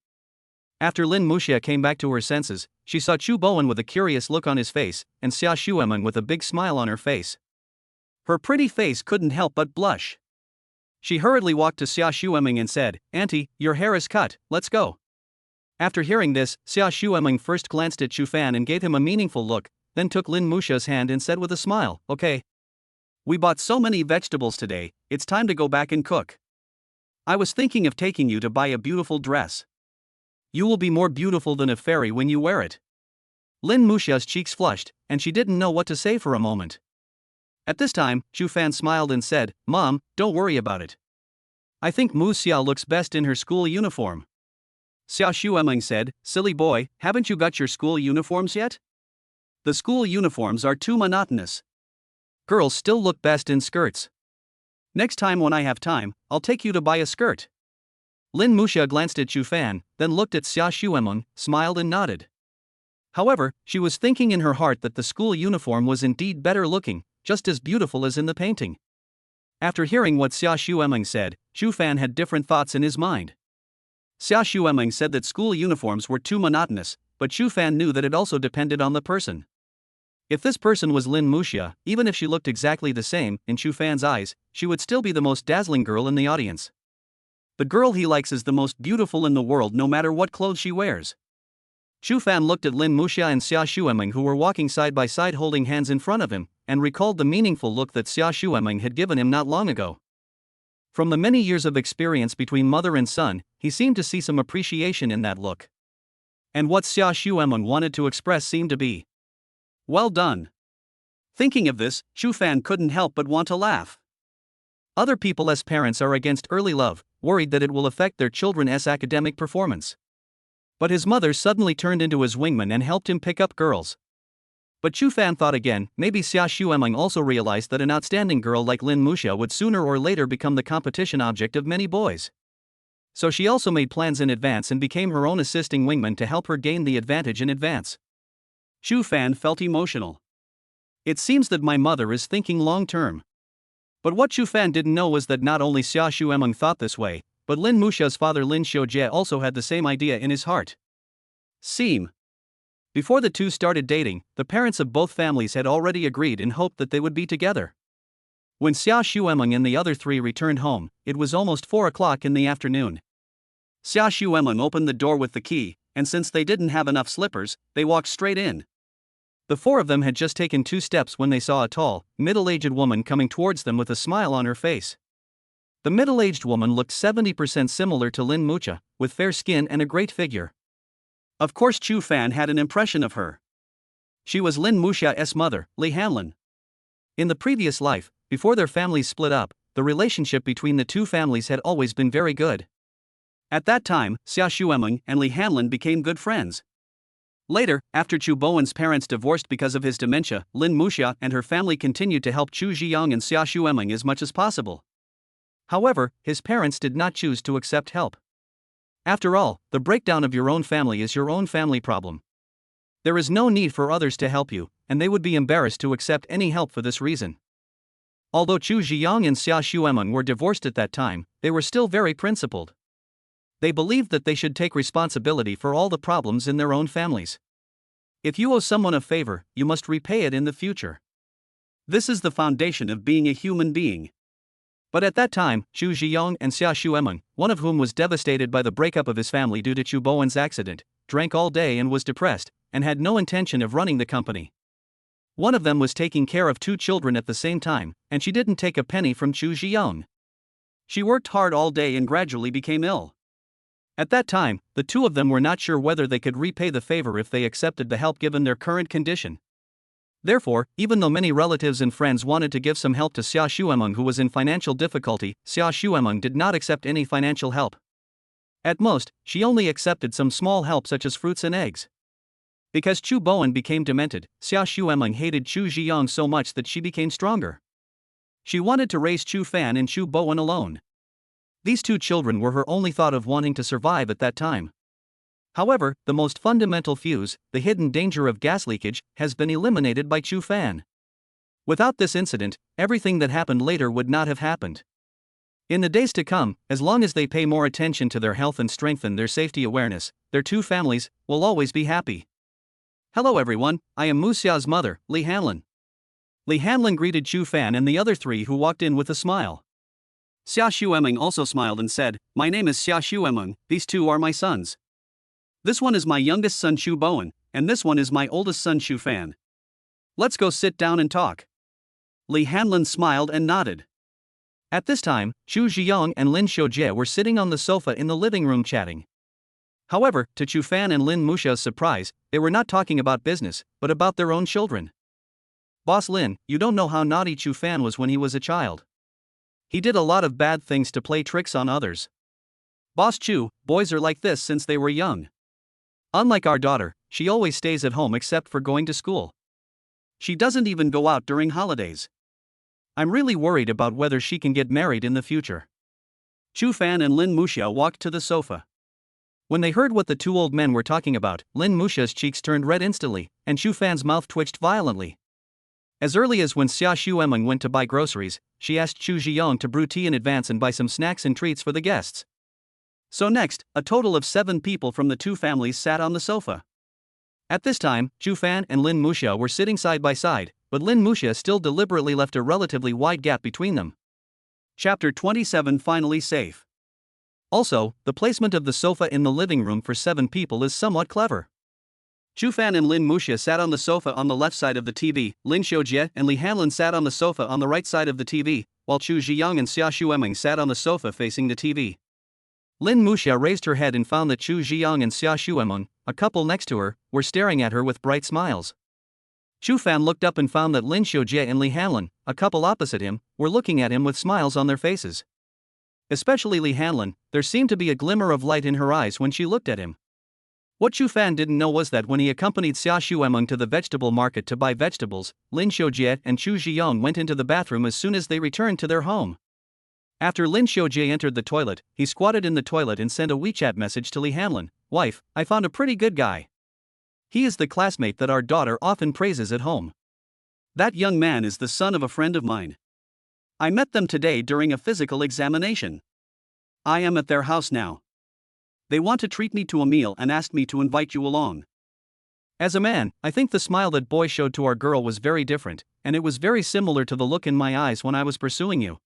After Lin Muxia came back to her senses, she saw Chu Bowen with a curious look on his face, and Xia Shuemeng with a big smile on her face. Her pretty face couldn't help but blush. She hurriedly walked to Xia Shuemeng and said, "Auntie, your hair is cut, let's go." After hearing this, Xia Shuemeng first glanced at Chu Fan and gave him a meaningful look, then took Lin Muxia's hand and said with a smile, "Okay. We bought so many vegetables today, it's time to go back and cook. I was thinking of taking you to buy a beautiful dress. You will be more beautiful than a fairy when you wear it." Lin Muxia's cheeks flushed, and she didn't know what to say for a moment. At this time, Chu Fan smiled and said, "Mom, don't worry about it. I think Mu Xia looks best in her school uniform." Xia Shuemeng said, "Silly boy, haven't you got your school uniforms yet? The school uniforms are too monotonous. Girls still look best in skirts. Next time when I have time, I'll take you to buy a skirt." Lin Muxia glanced at Chu Fan, then looked at Xia Shuemeng, smiled and nodded. However, she was thinking in her heart that the school uniform was indeed better looking, just as beautiful as in the painting. After hearing what Xia Shuemeng said, Chu Fan had different thoughts in his mind. Xia Shuemeng said that school uniforms were too monotonous, but Chu Fan knew that it also depended on the person. If this person was Lin Muxia, even if she looked exactly the same, in Chu Fan's eyes, she would still be the most dazzling girl in the audience. The girl he likes is the most beautiful in the world no matter what clothes she wears. Chu Fan looked at Lin Muxia and Xia Xuemeng, who were walking side by side holding hands in front of him, and recalled the meaningful look that Xia Xuemeng had given him not long ago. From the many years of experience between mother and son, he seemed to see some appreciation in that look. And what Xia Xuemeng wanted to express seemed to be, "Well done." Thinking of this, Chu Fan couldn't help but want to laugh. Other people as parents are against early love, worried that it will affect their children's academic performance. But his mother suddenly turned into his wingman and helped him pick up girls. But Chu Fan thought again, maybe Xia Xuemeng also realized that an outstanding girl like Lin Muxia would sooner or later become the competition object of many boys. So she also made plans in advance and became her own assisting wingman to help her gain the advantage in advance. Chu Fan felt emotional. It seems that my mother is thinking long term. But what Chu Fan didn't know was that not only Xia Xuemeng thought this way, but Lin Muxia's father Lin Xiujie also had the same idea in his heart. Before the two started dating, the parents of both families had already agreed and hoped that they would be together. When Xia Xuemeng and the other three returned home, it was almost 4 o'clock in the afternoon. Xia Xuemeng opened the door with the key, and since they didn't have enough slippers, they walked straight in. The four of them had just taken 2 steps when they saw a tall, middle-aged woman coming towards them with a smile on her face. The middle-aged woman looked 70% similar to Lin Muxia, with fair skin and a great figure. Of course Chu Fan had an impression of her. She was Lin Muxia's mother, Li Hanlin. In the previous life, before their families split up, the relationship between the two families had always been very good. At that time, Xia Xuemeng and Li Hanlin became good friends. Later, after Chu Bowen's parents divorced because of his dementia, Lin Muxia and her family continued to help Chu Ziyang and Xia Xuemeng as much as possible. However, his parents did not choose to accept help. After all, the breakdown of your own family is your own family problem. There is no need for others to help you, and they would be embarrassed to accept any help for this reason. Although Chu Ziyang and Xia Xuemeng were divorced at that time, they were still very principled. They believed that they should take responsibility for all the problems in their own families. If you owe someone a favor, you must repay it in the future. This is the foundation of being a human being. But at that time, Chu Ziyang and Xia Xuemeng, one of whom was devastated by the breakup of his family due to Chu Bowen's accident, drank all day and was depressed, and had no intention of running the company. One of them was taking care of 2 children at the same time, and she didn't take a penny from Chu Ziyang. She worked hard all day and gradually became ill. At that time, the 2 of them were not sure whether they could repay the favor if they accepted the help given their current condition. Therefore, even though many relatives and friends wanted to give some help to Xia Xuemeng, who was in financial difficulty, Xia Xuemeng did not accept any financial help. At most, she only accepted some small help such as fruits and eggs. Because Chu Bowen became demented, Xia Xuemeng hated Chu Ziyang so much that she became stronger. She wanted to raise Chu Fan and Chu Bowen alone. These 2 children were her only thought of wanting to survive at that time. However, the most fundamental fuse, the hidden danger of gas leakage, has been eliminated by Chu Fan. Without this incident, everything that happened later would not have happened. In the days to come, as long as they pay more attention to their health and strengthen their safety awareness, their 2 families will always be happy. Hello everyone, I am Muxia's mother, Li Hanlin. Li Hanlin greeted Chu Fan and the other 3 who walked in with a smile. Xia Xuemeng also smiled and said, "My name is Xia Xuemeng, these 2 are my sons. This one is my youngest son Chu Bowen, and this one is my oldest son Chu Fan. Let's go sit down and talk." Li Hanlin smiled and nodded. At this time, Chu Ziyang and Lin Xiujie were sitting on the sofa in the living room chatting. However, to Chu Fan and Lin Muxia's surprise, they were not talking about business, but about their own children. "Boss Lin, you don't know how naughty Chu Fan was when he was a child. He did a lot of bad things to play tricks on others. Boss Chu, boys are like this since they were young. Unlike our daughter, she always stays at home except for going to school. She doesn't even go out during holidays. I'm really worried about whether she can get married in the future." Chu Fan and Lin Muxia walked to the sofa. When they heard what the 2 old men were talking about, Lin Muxia's cheeks turned red instantly, and Chu Fan's mouth twitched violently. As early as when Xia Xuemeng went to buy groceries, she asked Chu Ziyang to brew tea in advance and buy some snacks and treats for the guests. So next, a total of 7 people from the 2 families sat on the sofa. At this time, Chu Fan and Lin Muxia were sitting side by side, but Lin Muxia still deliberately left a relatively wide gap between them. Chapter 27 Finally safe. Also, the placement of the sofa in the living room for 7 people is somewhat clever. Chu Fan and Lin Muxia sat on the sofa on the left side of the TV, Lin Xiujie and Li Hanlin sat on the sofa on the right side of the TV, while Chu Zhiyang and Xia Xuemeng sat on the sofa facing the TV. Lin Muxia raised her head and found that Chu Zhiyang and Xia Xuemeng, a couple next to her, were staring at her with bright smiles. Chu Fan looked up and found that Lin Xiujie and Li Hanlin, a couple opposite him, were looking at him with smiles on their faces. Especially Li Hanlin, there seemed to be a glimmer of light in her eyes when she looked at him. What Chu Fan didn't know was that when he accompanied Xia Xuemeng to the vegetable market to buy vegetables, Lin Xiujie and Chu Zhiyang went into the bathroom as soon as they returned to their home. After Lin Xiujie entered the toilet, he squatted in the toilet and sent a WeChat message to Li Hanlin. "Wife, I found a pretty good guy. He is the classmate that our daughter often praises at home. That young man is the son of a friend of mine. I met them today during a physical examination. I am at their house now. They want to treat me to a meal and asked me to invite you along." As a man, I think the smile that boy showed to our girl was very different, and it was very similar to the look in my eyes when I was pursuing you.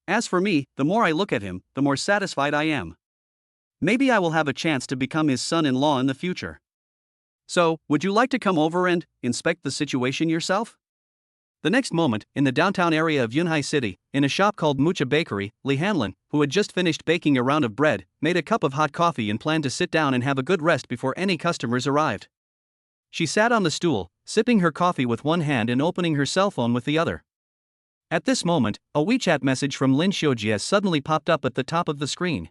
As for me, the more I look at him, the more satisfied I am. Maybe I will have a chance to become his son-in-law in the future. So, would you like to come over and inspect the situation yourself? The next moment, in the downtown area of Yunhai City, in a shop called Mucha Bakery, Li Hanlin, who had just finished baking a round of bread, made a cup of hot coffee and planned to sit down and have a good rest before any customers arrived. She sat on the stool, sipping her coffee with one hand and opening her cell phone with the other. At this moment, a WeChat message from Lin Xiujie suddenly popped up at the top of the screen.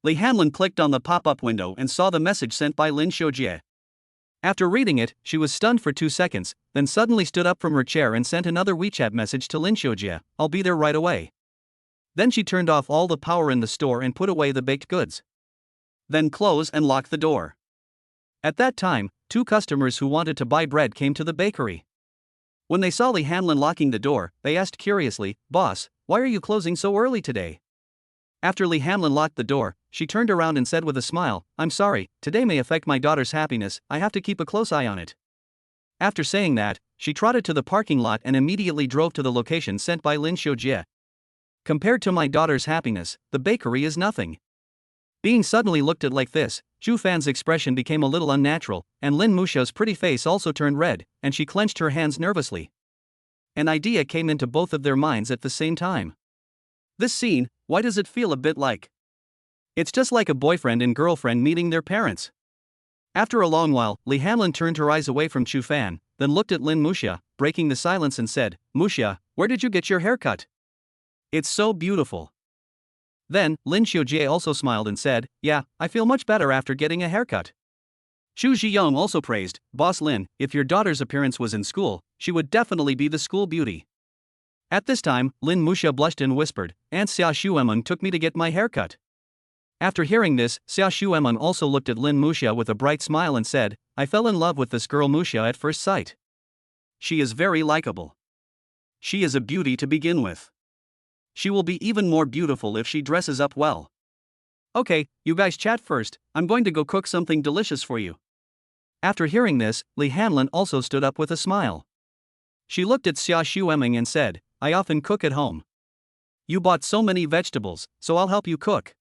Li Hanlin clicked on the pop-up window and saw the message sent by Lin Xiujie. After reading it, she was stunned for 2 seconds, then suddenly stood up from her chair and sent another WeChat message to Lin Xiujie. "I'll be there right away." Then she turned off all the power in the store and put away the baked goods. Then close and lock the door. At that time, 2 customers who wanted to buy bread came to the bakery. When they saw Li Hanlin locking the door, they asked curiously, "Boss, why are you closing so early today?" After Li Hanlin locked the door, she turned around and said with a smile, "I'm sorry, today may affect my daughter's happiness, I have to keep a close eye on it." After saying that, she trotted to the parking lot and immediately drove to the location sent by Lin Xiujie. Compared to my daughter's happiness, the bakery is nothing. Being suddenly looked at like this, Chu Fan's expression became a little unnatural, and Lin Muxia's pretty face also turned red, and she clenched her hands nervously. An idea came into both of their minds at the same time. This scene, why does it feel a bit like? It's just like a boyfriend and girlfriend meeting their parents. After a long while, Li Hanlin turned her eyes away from Chu Fan, then looked at Lin Muxia, breaking the silence and said, "Muxia, where did you get your haircut? It's so beautiful." Then, Lin Xiujie also smiled and said, "Yeah, I feel much better after getting a haircut." Chu Zhiyang also praised, "Boss Lin, if your daughter's appearance was in school, she would definitely be the school beauty." At this time, Lin Muxia blushed and whispered, "Aunt Xia Xuemeng took me to get my haircut." After hearing this, Xia Xuemeng also looked at Lin Muxia with a bright smile and said, "I fell in love with this girl Muxia at first sight. She is very likable. She is a beauty to begin with. She will be even more beautiful if she dresses up well. Okay, you guys chat first, I'm going to go cook something delicious for you." After hearing this, Li Hanlin also stood up with a smile. She looked at Xia Xuemeng and said, "I often cook at home. You bought so many vegetables, so I'll help you cook."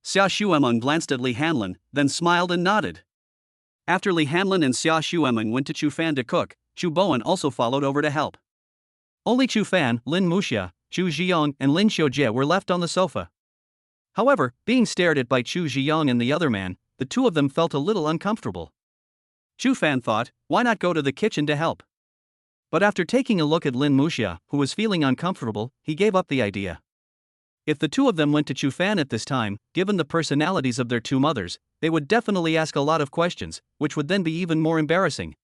Xia Xuemeng glanced at Li Hanlin, then smiled and nodded. After Li Hanlin and Xia Xuemeng went to Chu Fan to cook, Chu Bowen also followed over to help. Only Chu Fan, Lin Muxia, Chu Zhiyang and Lin Xiujie were left on the sofa. However, being stared at by Chu Zhiyang and the other man, the two of them felt a little uncomfortable. Chu Fan thought, why not go to the kitchen to help? But after taking a look at Lin Muxia, who was feeling uncomfortable, he gave up the idea. If the two of them went to Chu Fan at this time, given the personalities of their two mothers, they would definitely ask a lot of questions, which would then be even more embarrassing.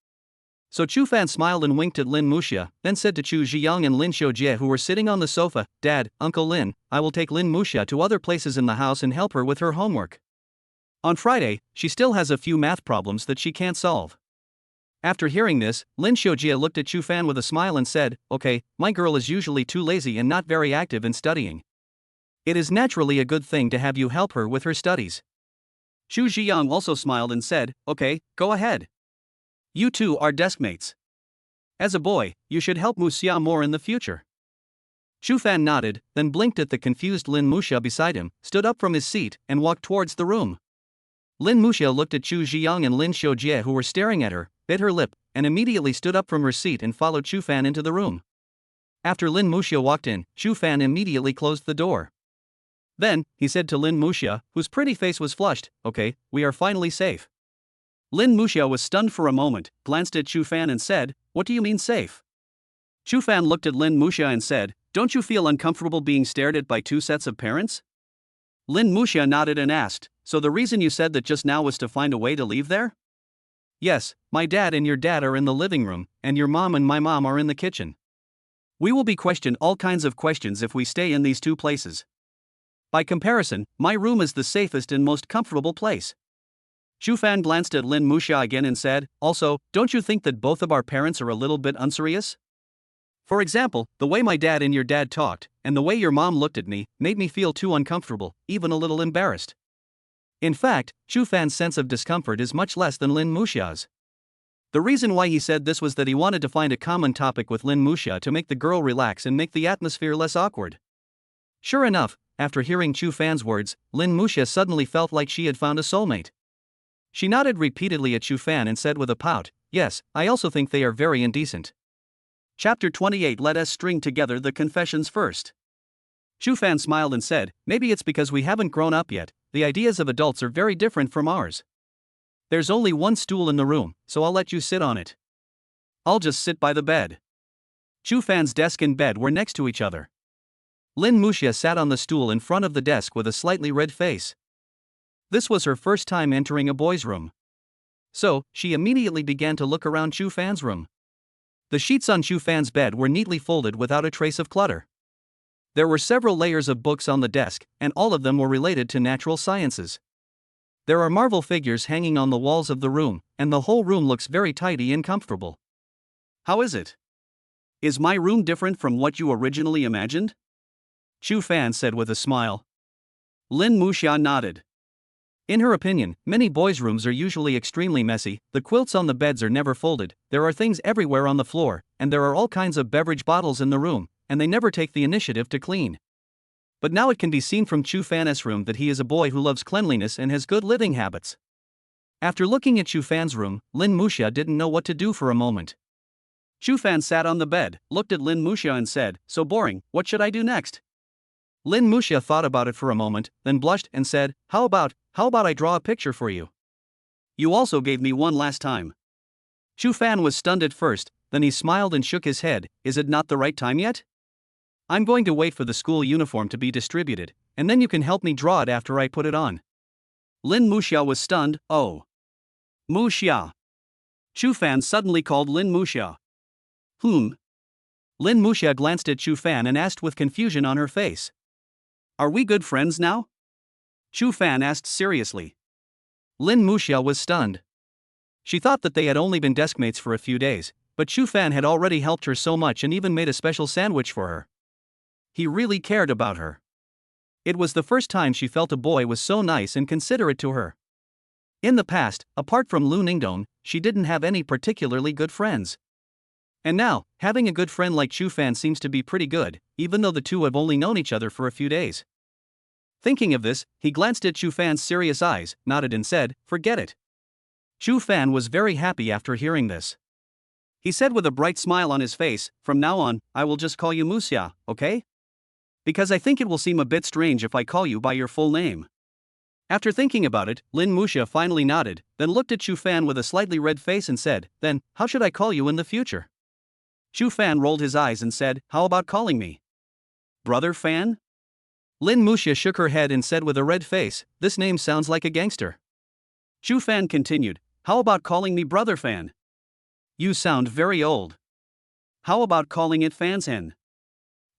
So Chu Fan smiled and winked at Lin Muxia, then said to Chu Zhiyang and Lin Xiujie who were sitting on the sofa, "Dad, Uncle Lin, I will take Lin Muxia to other places in the house and help her with her homework. On Friday, she still has a few math problems that she can't solve." After hearing this, Lin Xiujie looked at Chu Fan with a smile and said, "Okay, my girl is usually too lazy and not very active in studying. It is naturally a good thing to have you help her with her studies." Chu Zhiyang also smiled and said, "Okay, go ahead. You two are desk mates. As a boy, you should help Muxia more in the future." Chu Fan nodded, then blinked at the confused Lin Muxia beside him, stood up from his seat, and walked towards the room. Lin Muxia looked at Chu Ziyang and Lin Xiujie who were staring at her, bit her lip, and immediately stood up from her seat and followed Chu Fan into the room. After Lin Muxia walked in, Chu Fan immediately closed the door. Then, he said to Lin Muxia, whose pretty face was flushed, "Okay, we are finally safe." Lin Muxia was stunned for a moment, glanced at Chu Fan and said, "What do you mean safe?" Chu Fan looked at Lin Muxia and said, "Don't you feel uncomfortable being stared at by two sets of parents?" Lin Muxia nodded and asked, "So the reason you said that just now was to find a way to leave there?" "Yes, my dad and your dad are in the living room, and your mom and my mom are in the kitchen. We will be questioned all kinds of questions if we stay in these two places. By comparison, my room is the safest and most comfortable place." Chu Fan glanced at Lin Muxia again and said, "Also, don't you think that both of our parents are a little bit unserious? For example, the way my dad and your dad talked, and the way your mom looked at me, made me feel too uncomfortable, even a little embarrassed." In fact, Chu Fan's sense of discomfort is much less than Lin Muxia's. The reason why he said this was that he wanted to find a common topic with Lin Muxia to make the girl relax and make the atmosphere less awkward. Sure enough, after hearing Chu Fan's words, Lin Muxia suddenly felt like she had found a soulmate. She nodded repeatedly at Chu Fan and said with a pout, "Yes, I also think they are very indecent." Chapter 28. Let us string together the confessions first. Chu Fan smiled and said, "Maybe it's because we haven't grown up yet, the ideas of adults are very different from ours. There's only one stool in the room, so I'll let you sit on it. I'll just sit by the bed." Chu Fan's desk and bed were next to each other. Lin Muxia sat on the stool in front of the desk with a slightly red face. This was her first time entering a boy's room. So, she immediately began to look around Chu Fan's room. The sheets on Chu Fan's bed were neatly folded without a trace of clutter. There were several layers of books on the desk, and all of them were related to natural sciences. There are marble figures hanging on the walls of the room, and the whole room looks very tidy and comfortable. "How is it? Is my room different from what you originally imagined?" Chu Fan said with a smile. Lin Muxia nodded. In her opinion, many boys' rooms are usually extremely messy, the quilts on the beds are never folded, there are things everywhere on the floor, and there are all kinds of beverage bottles in the room, and they never take the initiative to clean. But now it can be seen from Chu Fan's room that he is a boy who loves cleanliness and has good living habits. After looking at Chu Fan's room, Lin Muxia didn't know what to do for a moment. Chu Fan sat on the bed, looked at Lin Muxia and said, "So boring, what should I do next?" Lin Muxia thought about it for a moment, then blushed and said, How about I draw a picture for you? You also gave me one last time." Chu Fan was stunned at first, then he smiled and shook his head. "Is it not the right time yet? I'm going to wait for the school uniform to be distributed, and then you can help me draw it after I put it on." Lin Muxia was stunned. "Oh. Muxia." Chu Fan suddenly called Lin Muxia. Lin Muxia glanced at Chu Fan and asked with confusion on her face. "Are we good friends now?" Chu Fan asked seriously. Lin Muxia was stunned. She thought that they had only been deskmates for a few days, but Chu Fan had already helped her so much and even made a special sandwich for her. He really cared about her. It was the first time she felt a boy was so nice and considerate to her. In the past, apart from Lu Ningdong, she didn't have any particularly good friends. And now, having a good friend like Chu Fan seems to be pretty good, even though the two have only known each other for a few days. Thinking of this, he glanced at Chu Fan's serious eyes, nodded and said, "Forget it." Chu Fan was very happy after hearing this. He said with a bright smile on his face, "From now on, I will just call you Muxia, okay? Because I think it will seem a bit strange if I call you by your full name." After thinking about it, Lin Muxia finally nodded, then looked at Chu Fan with a slightly red face and said, "Then, how should I call you in the future?" Chu Fan rolled his eyes and said, "How about calling me Brother Fan?" Lin Muxia shook her head and said with a red face, "This name sounds like a gangster." Chu Fan continued, "How about calling me Brother Fan? You sound very old. How about calling it Fan's Hen?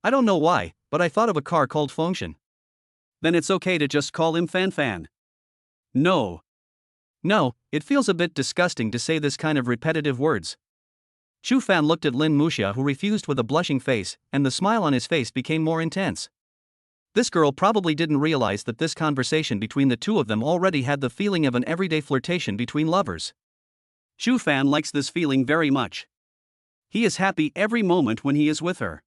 I don't know why, but I thought of a car called Fengshan." "Then it's okay to just call him Fan Fan." No, it feels a bit disgusting to say this kind of repetitive words." Chu Fan looked at Lin Muxia, who refused with a blushing face, and the smile on his face became more intense. This girl probably didn't realize that this conversation between the two of them already had the feeling of an everyday flirtation between lovers. Chu Fan likes this feeling very much. He is happy every moment when he is with her.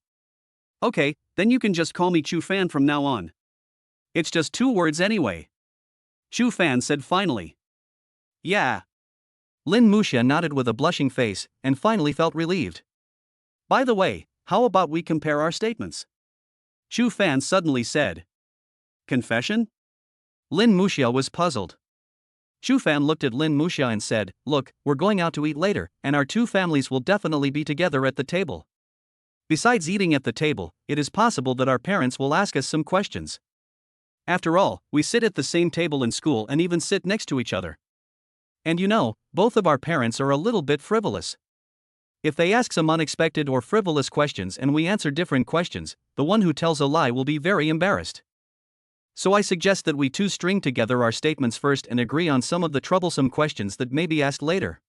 Okay, then you can just call me Chu Fan from now on. It's just 2 words anyway. Chu Fan said finally. Yeah. Lin Muxia nodded with a blushing face, and finally felt relieved. By the way, how about we compare our statements? Chu Fan suddenly said. Confession? Lin Muxia was puzzled. Chu Fan looked at Lin Muxia and said, Look, we're going out to eat later, and our 2 families will definitely be together at the table. Besides eating at the table, it is possible that our parents will ask us some questions. After all, we sit at the same table in school and even sit next to each other. And you know, both of our parents are a little bit frivolous. If they ask some unexpected or frivolous questions and we answer different questions, the one who tells a lie will be very embarrassed. So I suggest that we 2 string together our statements first and agree on some of the troublesome questions that may be asked later.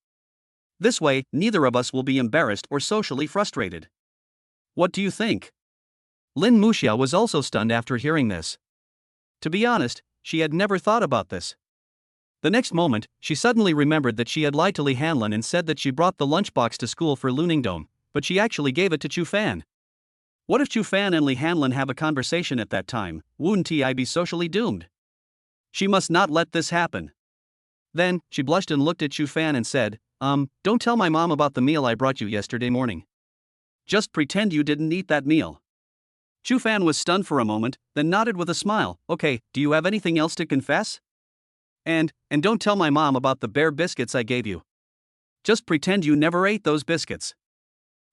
This way, neither of us will be embarrassed or socially frustrated. What do you think? Lin Muxia was also stunned after hearing this. To be honest, she had never thought about this. The next moment, she suddenly remembered that she had lied to Li Hanlin and said that she brought the lunchbox to school for Luningdong, but she actually gave it to Chu Fan. What if Chu Fan and Li Hanlin have a conversation at that time? Wouldn't I be socially doomed? She must not let this happen. Then, she blushed and looked at Chu Fan and said, Don't tell my mom about the meal I brought you yesterday morning. Just pretend you didn't eat that meal. Chu Fan was stunned for a moment, then nodded with a smile. Okay, do you have anything else to confess? And don't tell my mom about the bear biscuits I gave you. Just pretend you never ate those biscuits.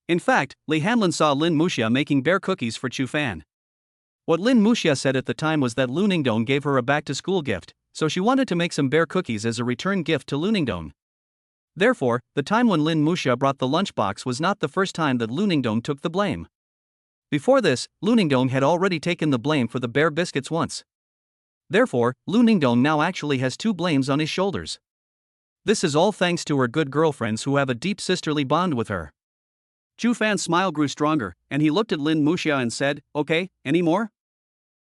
In fact, Li Hanlin saw Lin Muxia making bear cookies for Chu Fan. What Lin Muxia said at the time was that Luningdong gave her a back-to-school gift, so she wanted to make some bear cookies as a return gift to Luningdong. Therefore, the time when Lin Muxia brought the lunchbox was not the first time that Luningdong took the blame. Before this, Luningdong had already taken the blame for the bear biscuits once. Therefore, Luningdong now actually has 2 blames on his shoulders. This is all thanks to her good girlfriends who have a deep sisterly bond with her. Chu Fan's smile grew stronger, and he looked at Lin Muxia and said, Okay, any more?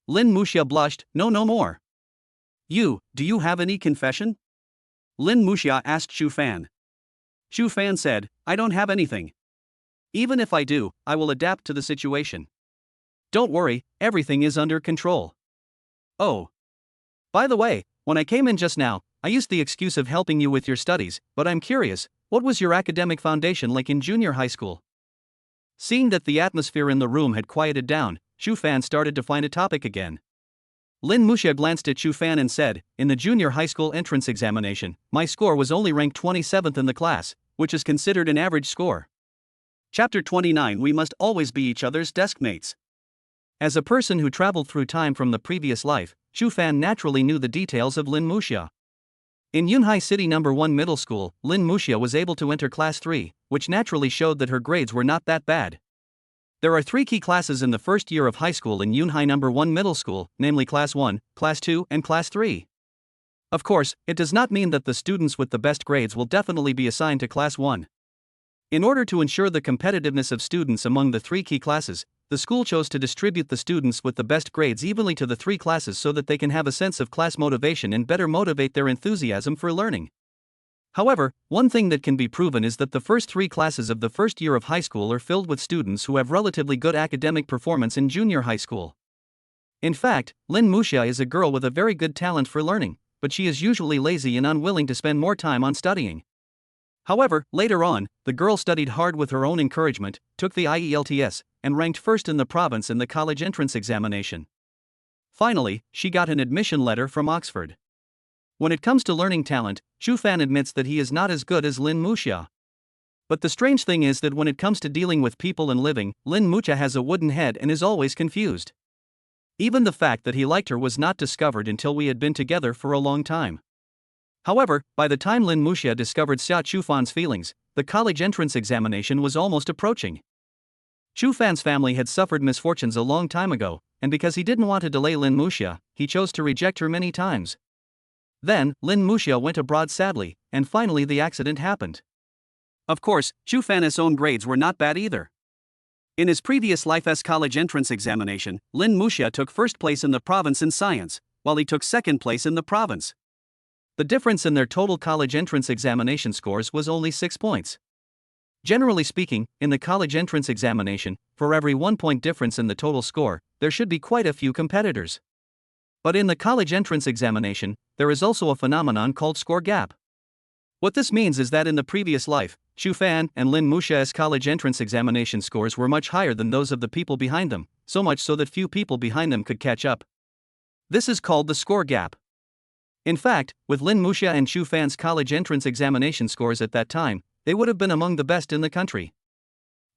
Lin Muxia blushed, No more. Do you have any confession? Lin Muxia asked Chu Fan. Chu Fan said, I don't have anything. Even if I do, I will adapt to the situation. Don't worry, everything is under control. Oh. By the way, when I came in just now, I used the excuse of helping you with your studies, but I'm curious, what was your academic foundation like in junior high school? Seeing that the atmosphere in the room had quieted down, Chu Fan started to find a topic again. Lin Muxia glanced at Chu Fan and said, In the junior high school entrance examination, my score was only ranked 27th in the class, which is considered an average score. Chapter 29 We must always be each other's deskmates. As a person who traveled through time from the previous life, Chu Fan naturally knew the details of Lin Muxia. In Yunhai City No. 1 Middle School, Lin Muxia was able to enter Class 3, which naturally showed that her grades were not that bad. There are 3 key classes in the first year of high school in Yunhai No. 1 Middle School, namely Class 1, Class 2, and Class 3. Of course, it does not mean that the students with the best grades will definitely be assigned to Class 1. In order to ensure the competitiveness of students among the 3 key classes, the school chose to distribute the students with the best grades evenly to the 3 classes so that they can have a sense of class motivation and better motivate their enthusiasm for learning. However, one thing that can be proven is that the first 3 classes of the first year of high school are filled with students who have relatively good academic performance in junior high school. In fact, Lin Muxia is a girl with a very good talent for learning, but she is usually lazy and unwilling to spend more time on studying. However, later on, the girl studied hard with her own encouragement, took the IELTS, and ranked first in the province in the college entrance examination. Finally, she got an admission letter from Oxford. When it comes to learning talent, Chu Fan admits that he is not as good as Lin Muxia. But the strange thing is that when it comes to dealing with people and living, Lin Muxia has a wooden head and is always confused. Even the fact that he liked her was not discovered until we had been together for a long time. However, by the time Lin Muxia discovered Xia Chufan's feelings, the college entrance examination was almost approaching. Chu Fan's family had suffered misfortunes a long time ago, and because he didn't want to delay Lin Muxia, he chose to reject her many times. Then, Lin Muxia went abroad sadly, and finally the accident happened. Of course, Chu Fan's own grades were not bad either. In his previous life's college entrance examination, Lin Muxia took first place in the province in science, while he took second place in the province. The difference in their total college entrance examination scores was only 6 points. Generally speaking, in the college entrance examination, for every 1 point difference in the total score, there should be quite a few competitors. But in the college entrance examination, there is also a phenomenon called score gap. What this means is that in the previous life, Xu Fan and Lin Muxia's college entrance examination scores were much higher than those of the people behind them, so much so that few people behind them could catch up. This is called the score gap. In fact, with Lin Muxia and Xu Fan's college entrance examination scores at that time, they would have been among the best in the country.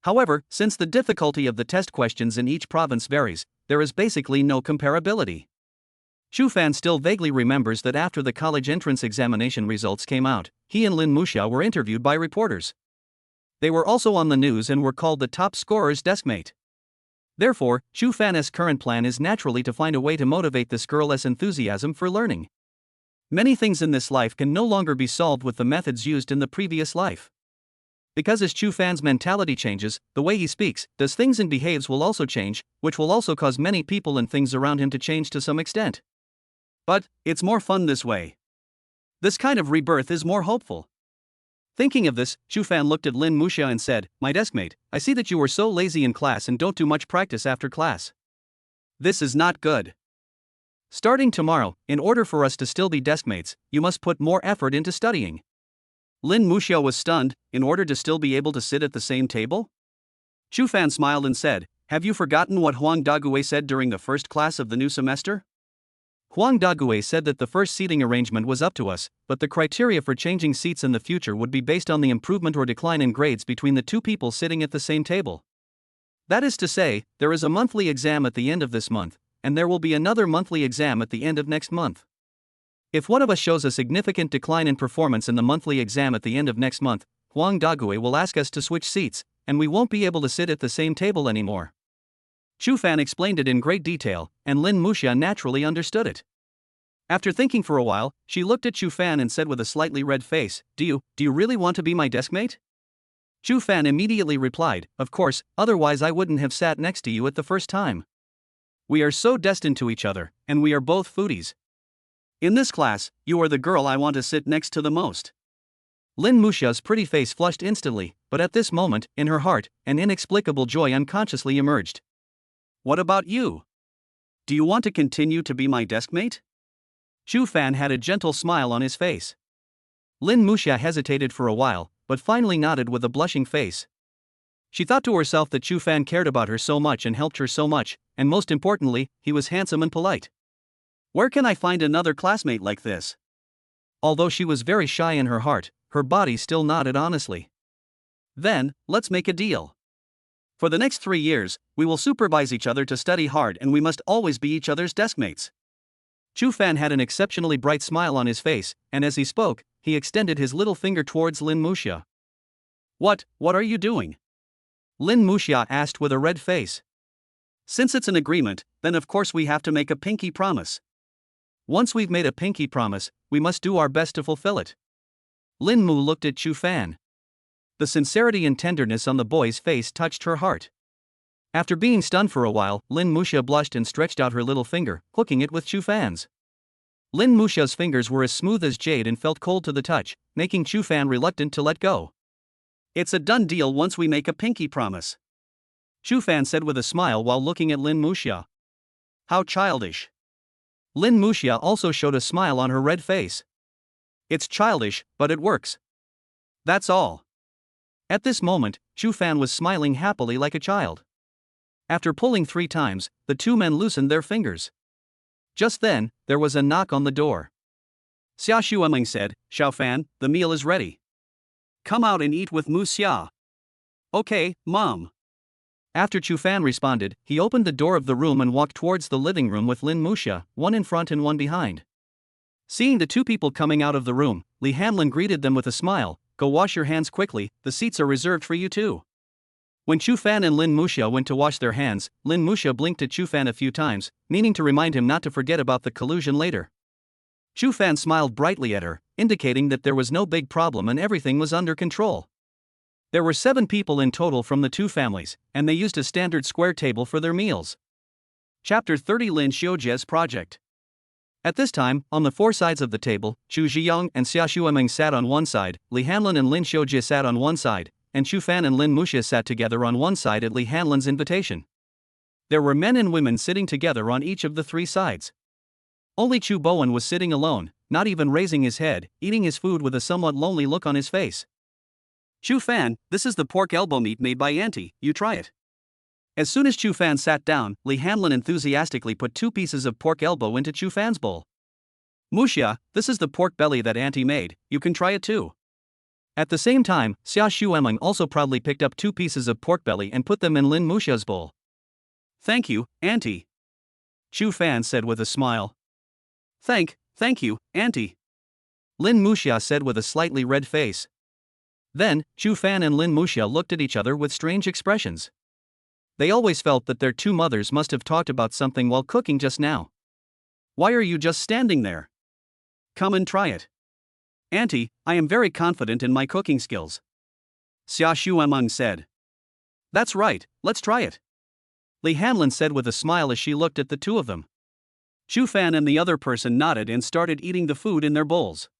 However, since the difficulty of the test questions in each province varies, there is basically no comparability. Xu Fan still vaguely remembers that after the college entrance examination results came out, he and Lin Muxia were interviewed by reporters. They were also on the news and were called the top scorers Deskmate. Therefore, Xu Fan's current plan is naturally to find a way to motivate this girl's enthusiasm for learning. Many things in this life can no longer be solved with the methods used in the previous life. Because as Xu Fan's mentality changes, the way he speaks, does things and behaves will also change, which will also cause many people and things around him to change to some extent. But, it's more fun this way. This kind of rebirth is more hopeful. Thinking of this, Xu Fan looked at Lin Muxia and said, "My deskmate, I see that you were so lazy in class and don't do much practice after class. This is not good. Starting tomorrow, in order for us to still be deskmates, you must put more effort into studying." Lin Muxia was stunned. In order to still be able to sit at the same table? Xu Fan smiled and said, "Have you forgotten what Huang Dague said during the first class of the new semester? Huang Dague said that the first seating arrangement was up to us, but the criteria for changing seats in the future would be based on the improvement or decline in grades between the two people sitting at the same table. That is to say, there is a monthly exam at the end of this month, and there will be another monthly exam at the end of next month. If one of us shows a significant decline in performance in the monthly exam at the end of next month, Huang Dague will ask us to switch seats, and we won't be able to sit at the same table anymore." Xu Fan explained it in great detail, and Lin Muxia naturally understood it. After thinking for a while, she looked at Xu Fan and said with a slightly red face, Do you really want to be my deskmate?" Xu Fan immediately replied, "Of course, otherwise I wouldn't have sat next to you at the first time. We are so destined to each other, and we are both foodies. In this class, you are the girl I want to sit next to the most." Lin Muxia's pretty face flushed instantly, but at this moment, in her heart, an inexplicable joy unconsciously emerged. "What about you? Do you want to continue to be my deskmate?" Xu Fan had a gentle smile on his face. Lin Muxia hesitated for a while, but finally nodded with a blushing face. She thought to herself that Xu Fan cared about her so much and helped her so much, and most importantly, he was handsome and polite. Where can I find another classmate like this? Although she was very shy in her heart, her body still nodded honestly. Then, let's make a deal. For the next 3 years, we will supervise each other to study hard and we must always be each other's deskmates. Xu Fan had an exceptionally bright smile on his face, and as he spoke, he extended his little finger towards Lin Muxia. What are you doing?" Lin Muxia asked with a red face. "Since it's an agreement, then of course we have to make a pinky promise. Once we've made a pinky promise, we must do our best to fulfill it." Lin Mu looked at Xu Fan. The sincerity and tenderness on the boy's face touched her heart. After being stunned for a while, Lin Muxia blushed and stretched out her little finger, hooking it with Xu Fan's. Lin Muxia's fingers were as smooth as jade and felt cold to the touch, making Xu Fan reluctant to let go. "It's a done deal once we make a pinky promise," Xu Fan said with a smile while looking at Lin Muxia. "How childish." Lin Muxia also showed a smile on her red face. "It's childish, but it works. That's all." At this moment, Xu Fan was smiling happily like a child. After pulling 3 times, the two men loosened their fingers. Just then, there was a knock on the door. Xia Xuemeng said, "Xiao Fan, the meal is ready. Come out and eat with Mu Xia." "Okay, Mom." After Xu Fan responded, he opened the door of the room and walked towards the living room with Lin Muxia, one in front and one behind. Seeing the two people coming out of the room, Li Hanlin greeted them with a smile. "Go wash your hands quickly, the seats are reserved for you too." When Xu Fan and Lin Muxia went to wash their hands, Lin Muxia blinked at Xu Fan a few times, meaning to remind him not to forget about the collusion later. Xu Fan smiled brightly at her, indicating that there was no big problem and everything was under control. There were 7 people in total from the two families, and they used a standard square table for their meals. Chapter 30 Lin Xiujie's Project. At this time, on the 4 sides of the table, Chu Zhiyong and Xia Xuemeng sat on one side, Li Hanlin and Lin Xiujie sat on one side, and Chu Fan and Lin Muxia sat together on one side at Li Hanlon's invitation. There were men and women sitting together on each of the three sides. Only Chu Bowen was sitting alone, not even raising his head, eating his food with a somewhat lonely look on his face. Chu Fan, this is the pork elbow meat made by Auntie, you try it. As soon as Chu Fan sat down, Li Hanlon enthusiastically put 2 pieces of pork elbow into Chu Fan's bowl. Muxia, this is the pork belly that Auntie made, you can try it too. At the same time, Xia Xuemeng also proudly picked up 2 pieces of pork belly and put them in Lin Muxia's bowl. Thank you, Auntie. Chu Fan said with a smile. Thank you, Auntie. Lin Muxia said with a slightly red face. Then, Chu Fan and Lin Muxia looked at each other with strange expressions. They always felt that their 2 mothers must have talked about something while cooking just now. Why are you just standing there? Come and try it. Auntie, I am very confident in my cooking skills. Xia Xuemeng said. That's right, let's try it. Li Hanlon said with a smile as she looked at the 2 of them. Chu Fan and the other person nodded and started eating the food in their bowls.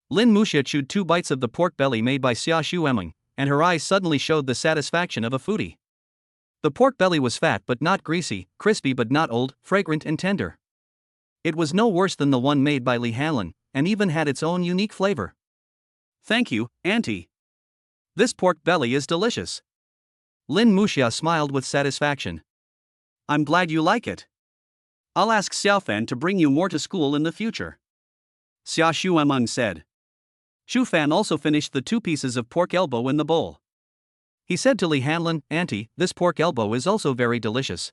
Lin Muxia chewed 2 bites of the pork belly made by Xia Xuemeng, and her eyes suddenly showed the satisfaction of a foodie. The pork belly was fat but not greasy, crispy but not old, fragrant and tender. It was no worse than the one made by Li Hanlon, and even had its own unique flavor. Thank you, Auntie. This pork belly is delicious. Lin Muxia smiled with satisfaction. I'm glad you like it. I'll ask Xiaofan to bring you more to school in the future. Xia Xuemeng said. Chu Fan also finished the 2 pieces of pork elbow in the bowl. He said to Li Hanlon, Auntie, this pork elbow is also very delicious.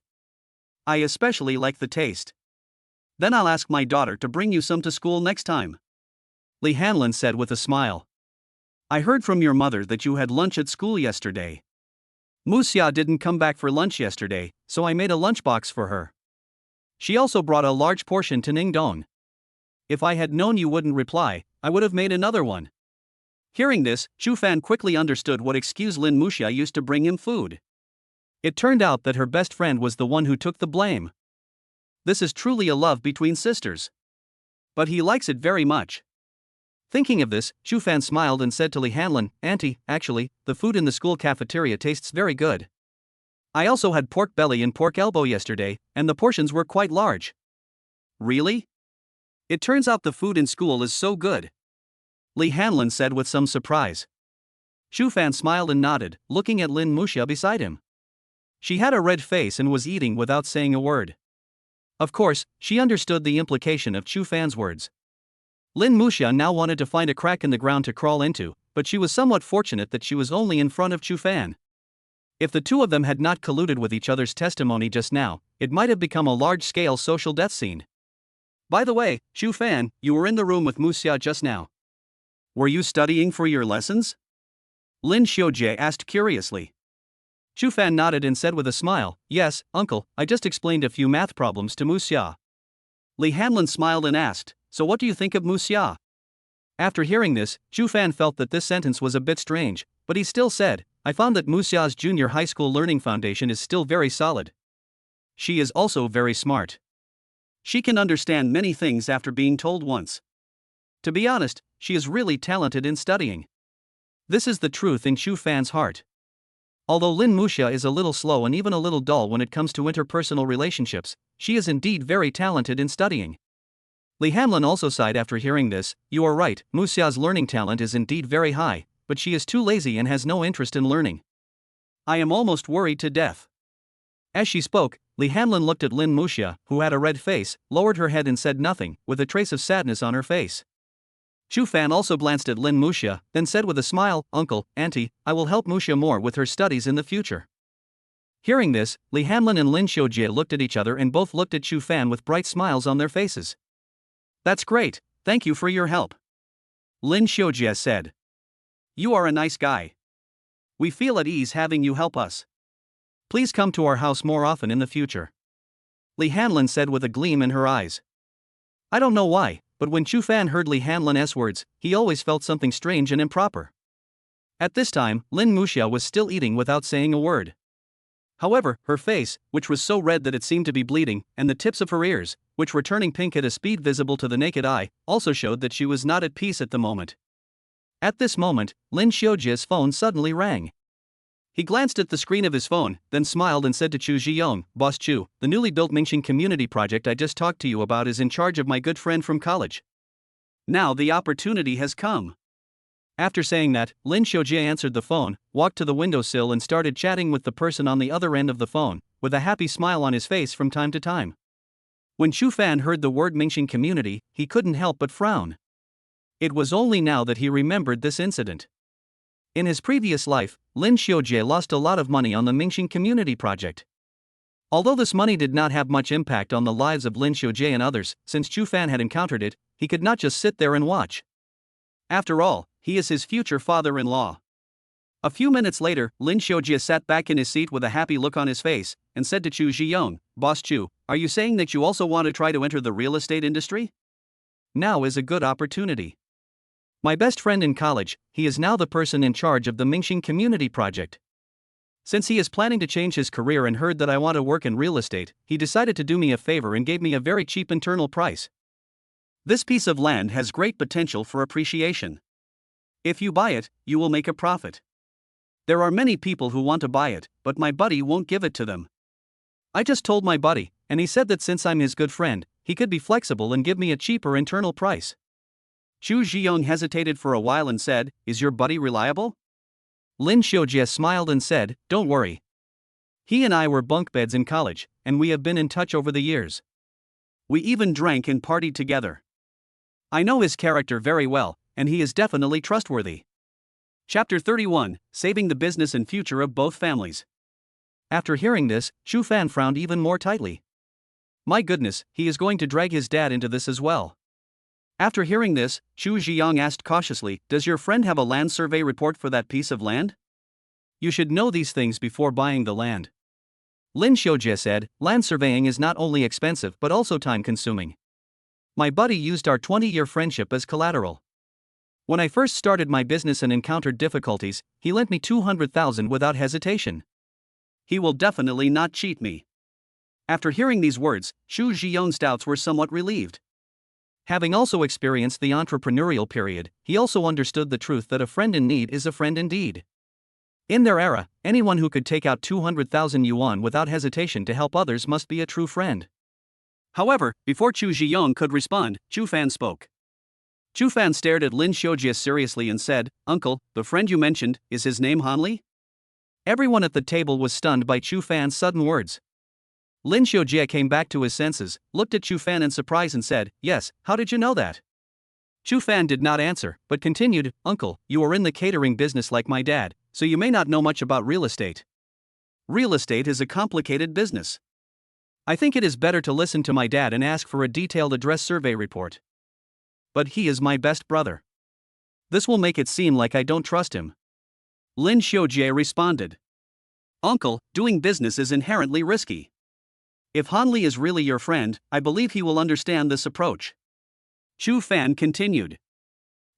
I especially like the taste. Then I'll ask my daughter to bring you some to school next time. Li Hanlon said with a smile. I heard from your mother that you had lunch at school yesterday. Muxia didn't come back for lunch yesterday, so I made a lunchbox for her. She also brought a large portion to Ningdong. If I had known you wouldn't reply, I would have made another one. Hearing this, Chu Fan quickly understood what excuse Lin Muxia used to bring him food. It turned out that her best friend was the one who took the blame. This is truly a love between sisters. But he likes it very much. Thinking of this, Chu Fan smiled and said to Li Hanlon, Auntie, actually, the food in the school cafeteria tastes very good. I also had pork belly and pork elbow yesterday, and the portions were quite large. Really? It turns out the food in school is so good. Li Hanlon said with some surprise. Chu Fan smiled and nodded, looking at Lin Muxia beside him. She had a red face and was eating without saying a word. Of course, she understood the implication of Chu Fan's words. Lin Muxia now wanted to find a crack in the ground to crawl into, but she was somewhat fortunate that she was only in front of Chu Fan. If the 2 of them had not colluded with each other's testimony just now, it might have become a large-scale social death scene. By the way, Chu Fan, you were in the room with Muxia just now. Were you studying for your lessons? Lin Xiujie asked curiously. Chu Fan nodded and said with a smile, Yes, uncle, I just explained a few math problems to Muxia. Li Hanlon smiled and asked, So what do you think of Muxia? After hearing this, Chu Fan felt that this sentence was a bit strange, but he still said, I found that Muxia's junior high school learning foundation is still very solid. She is also very smart. She can understand many things after being told once. To be honest, she is really talented in studying. This is the truth in Chu Fan's heart. Although Lin Muxia is a little slow and even a little dull when it comes to interpersonal relationships, she is indeed very talented in studying. Li Hanlon also sighed after hearing this, You are right, Muxia's learning talent is indeed very high, but she is too lazy and has no interest in learning. I am almost worried to death. As she spoke, Li Hanlon looked at Lin Muxia, who had a red face, lowered her head and said nothing, with a trace of sadness on her face. Chu Fan also glanced at Lin Muxia, then said with a smile, Uncle, Auntie, I will help Muxia more with her studies in the future. Hearing this, Li Hanlon and Lin Xiujie looked at each other and both looked at Chu Fan with bright smiles on their faces. That's great, thank you for your help. Lin Xiujie said. You are a nice guy. We feel at ease having you help us. Please come to our house more often in the future. Li Hanlon said with a gleam in her eyes. I don't know why, but when Chu Fan heard Li Hanlon's words, he always felt something strange and improper. At this time, Lin Muxia was still eating without saying a word. However, her face, which was so red that it seemed to be bleeding, and the tips of her ears, which were turning pink at a speed visible to the naked eye, also showed that she was not at peace at the moment. At this moment, Lin Xiujie's phone suddenly rang. He glanced at the screen of his phone, then smiled and said to Chu Zhiyong, "Boss Chu, the newly built Mingxing community project I just talked to you about is in charge of my good friend from college. Now the opportunity has come." After saying that, Lin Xiujie answered the phone, walked to the windowsill and started chatting with the person on the other end of the phone, with a happy smile on his face from time to time. When Chu Fan heard the word Mingxing community, he couldn't help but frown. It was only now that he remembered this incident. In his previous life, Lin Xiujie lost a lot of money on the Mingxing community project. Although this money did not have much impact on the lives of Lin Xiujie and others, since Chu Fan had encountered it, he could not just sit there and watch. After all, he is his future father-in-law. A few minutes later, Lin Xiujie sat back in his seat with a happy look on his face, and said to Chu Zhiyong, "Boss Chu, are you saying that you also want to try to enter the real estate industry? Now is a good opportunity. My best friend in college, he is now the person in charge of the Mingxing community project. Since he is planning to change his career and heard that I want to work in real estate, he decided to do me a favor and gave me a very cheap internal price. This piece of land has great potential for appreciation. If you buy it, you will make a profit. There are many people who want to buy it, but my buddy won't give it to them. I just told my buddy, and he said that since I'm his good friend, he could be flexible and give me a cheaper internal price." Chu Zhiyong hesitated for a while and said, "Is your buddy reliable?" Lin Xiujie smiled and said, "Don't worry. He and I were bunk beds in college, and we have been in touch over the years. We even drank and partied together. I know his character very well, and he is definitely trustworthy." Chapter 31, Saving the Business and Future of Both Families. After hearing this, Chu Fan frowned even more tightly. My goodness, he is going to drag his dad into this as well. After hearing this, Chu Zhiyong asked cautiously, "Does your friend have a land survey report for that piece of land? You should know these things before buying the land." Lin Xiujie said, "Land surveying is not only expensive but also time-consuming. My buddy used our 20-year friendship as collateral. When I first started my business and encountered difficulties, he lent me 200,000 without hesitation. He will definitely not cheat me." After hearing these words, Chu Zhiyong's doubts were somewhat relieved. Having also experienced the entrepreneurial period, he also understood the truth that a friend in need is a friend indeed. In their era, anyone who could take out 200,000 yuan without hesitation to help others must be a true friend. However, before Chu Zhiyong could respond, Chu Fan spoke. Chu Fan stared at Lin Xiujie seriously and said, "Uncle, the friend you mentioned, is his name Hanli?" Everyone at the table was stunned by Chu Fan's sudden words. Lin Xiujie came back to his senses, looked at Chu Fan in surprise and said, "Yes, how did you know that?" Chu Fan did not answer, but continued, "Uncle, you are in the catering business like my dad, so you may not know much about real estate. Real estate is a complicated business. I think it is better to listen to my dad and ask for a detailed address survey report. But he is my best brother. This will make it seem like I don't trust him." Lin Xiujie responded, "Uncle, doing business is inherently risky. If Hanli is really your friend, I believe he will understand this approach." Chu Fan continued,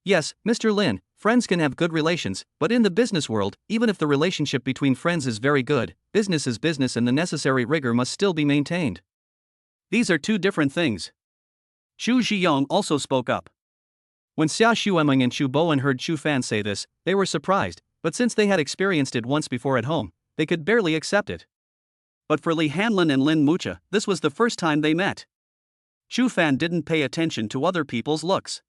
"Yes, Mr. Lin, friends can have good relations, but in the business world, even if the relationship between friends is very good, business is business and the necessary rigor must still be maintained. These are two different things." Chu Zhiyong also spoke up. When Xia Xuemeng and Chu Bowen heard Chu Fan say this, they were surprised, but since they had experienced it once before at home, they could barely accept it. But for Li Hanlin and Lin Mucha, this was the first time they met. Chu Fan didn't pay attention to other people's looks.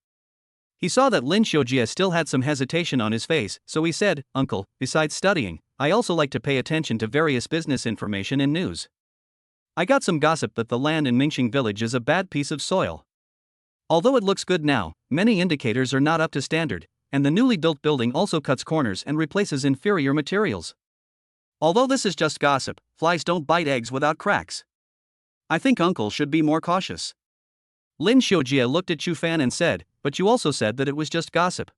He saw that Lin Xiujie still had some hesitation on his face, so he said, "Uncle, besides studying, I also like to pay attention to various business information and news. I got some gossip that the land in Mingxing village is a bad piece of soil. Although it looks good now, many indicators are not up to standard, and the newly built building also cuts corners and replaces inferior materials. Although this is just gossip, flies don't bite eggs without cracks. I think Uncle should be more cautious." Lin Xiujie looked at Chu Fan and said, "But you also said that it was just gossip."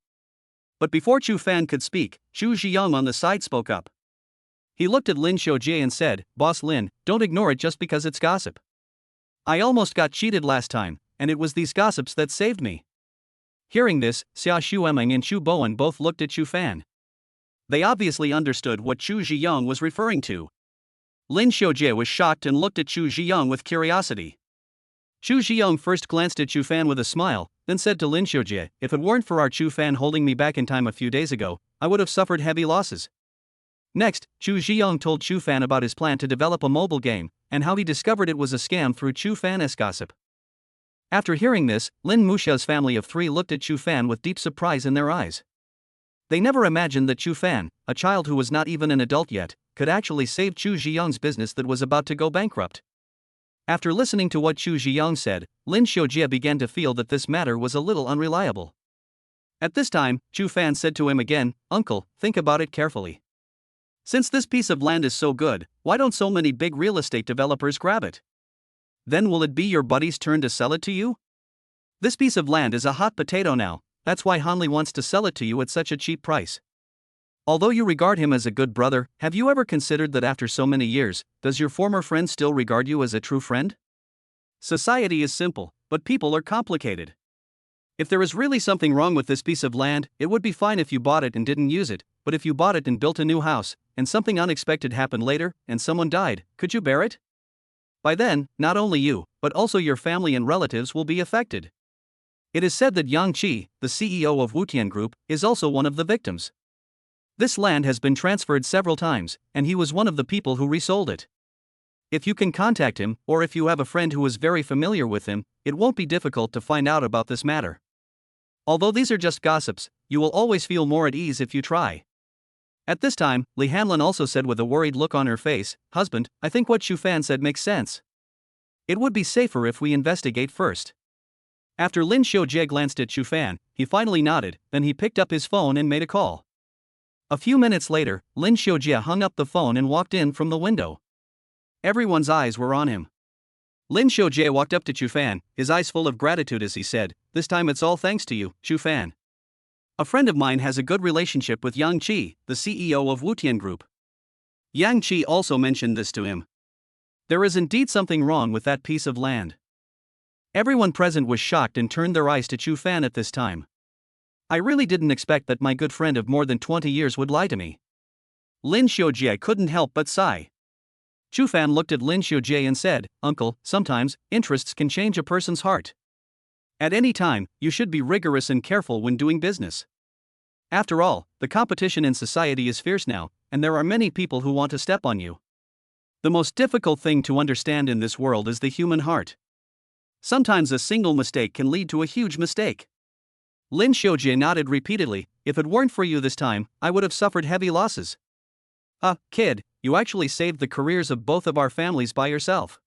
But before Chu Fan could speak, Chu Zhiyong on the side spoke up. He looked at Lin Xiujie and said, "Boss Lin, don't ignore it just because it's gossip. I almost got cheated last time, and it was these gossips that saved me." Hearing this, Xia Xuemeng and Chu Bowen both looked at Chu Fan. They obviously understood what Chu Zhiyong was referring to. Lin Xiujie was shocked and looked at Chu Zhiyong with curiosity. Chu Zhiyong first glanced at Chu Fan with a smile, then said to Lin Xiujie, "If it weren't for our Chu Fan holding me back in time a few days ago, I would have suffered heavy losses." Next, Chu Ziyong told Chu Fan about his plan to develop a mobile game, and how he discovered it was a scam through Chu Fan's gossip. After hearing this, Lin Muxia's family of 3 looked at Chu Fan with deep surprise in their eyes. They never imagined that Chu Fan, a child who was not even an adult yet, could actually save Chu Ziyong's business that was about to go bankrupt. After listening to what Chu Ziyong said, Lin Xiujie began to feel that this matter was a little unreliable. At this time, Chu Fan said to him again, "Uncle, think about it carefully. Since this piece of land is so good, why don't so many big real estate developers grab it? Then will it be your buddy's turn to sell it to you? This piece of land is a hot potato now, that's why Hanli wants to sell it to you at such a cheap price. Although you regard him as a good brother, have you ever considered that after so many years, does your former friend still regard you as a true friend? Society is simple, but people are complicated. If there is really something wrong with this piece of land, it would be fine if you bought it and didn't use it, but if you bought it and built a new house, and something unexpected happened later, and someone died, could you bear it? By then, not only you, but also your family and relatives will be affected. It is said that Yang Qi, the CEO of Wutian Group, is also one of the victims. This land has been transferred several times, and he was one of the people who resold it. If you can contact him, or if you have a friend who is very familiar with him, it won't be difficult to find out about this matter. Although these are just gossips, you will always feel more at ease if you try." At this time, Li Hanlin also said with a worried look on her face, "Husband, I think what Chu Fan said makes sense. It would be safer if we investigate first." After Lin Xiujie glanced at Chu Fan, he finally nodded, then he picked up his phone and made a call. A few minutes later, Lin Xiujie hung up the phone and walked in from the window. Everyone's eyes were on him. Lin Xiujie walked up to Chu Fan, his eyes full of gratitude as he said, "This time it's all thanks to you, Chu Fan. A friend of mine has a good relationship with Yang Qi, the CEO of Wutian Group." Yang Qi also mentioned this to him. There is indeed something wrong with that piece of land. Everyone present was shocked and turned their eyes to Chu Fan at this time. "I really didn't expect that my good friend of more than 20 years would lie to me." Lin Xiujie couldn't help but sigh. Chu Fan looked at Lin Xiujie and said, "Uncle, sometimes, interests can change a person's heart. At any time, you should be rigorous and careful when doing business. After all, the competition in society is fierce now, and there are many people who want to step on you. The most difficult thing to understand in this world is the human heart. Sometimes a single mistake can lead to a huge mistake." Lin Xiujie nodded repeatedly, "If it weren't for you this time, I would have suffered heavy losses. Kid, you actually saved the careers of both of our families by yourself."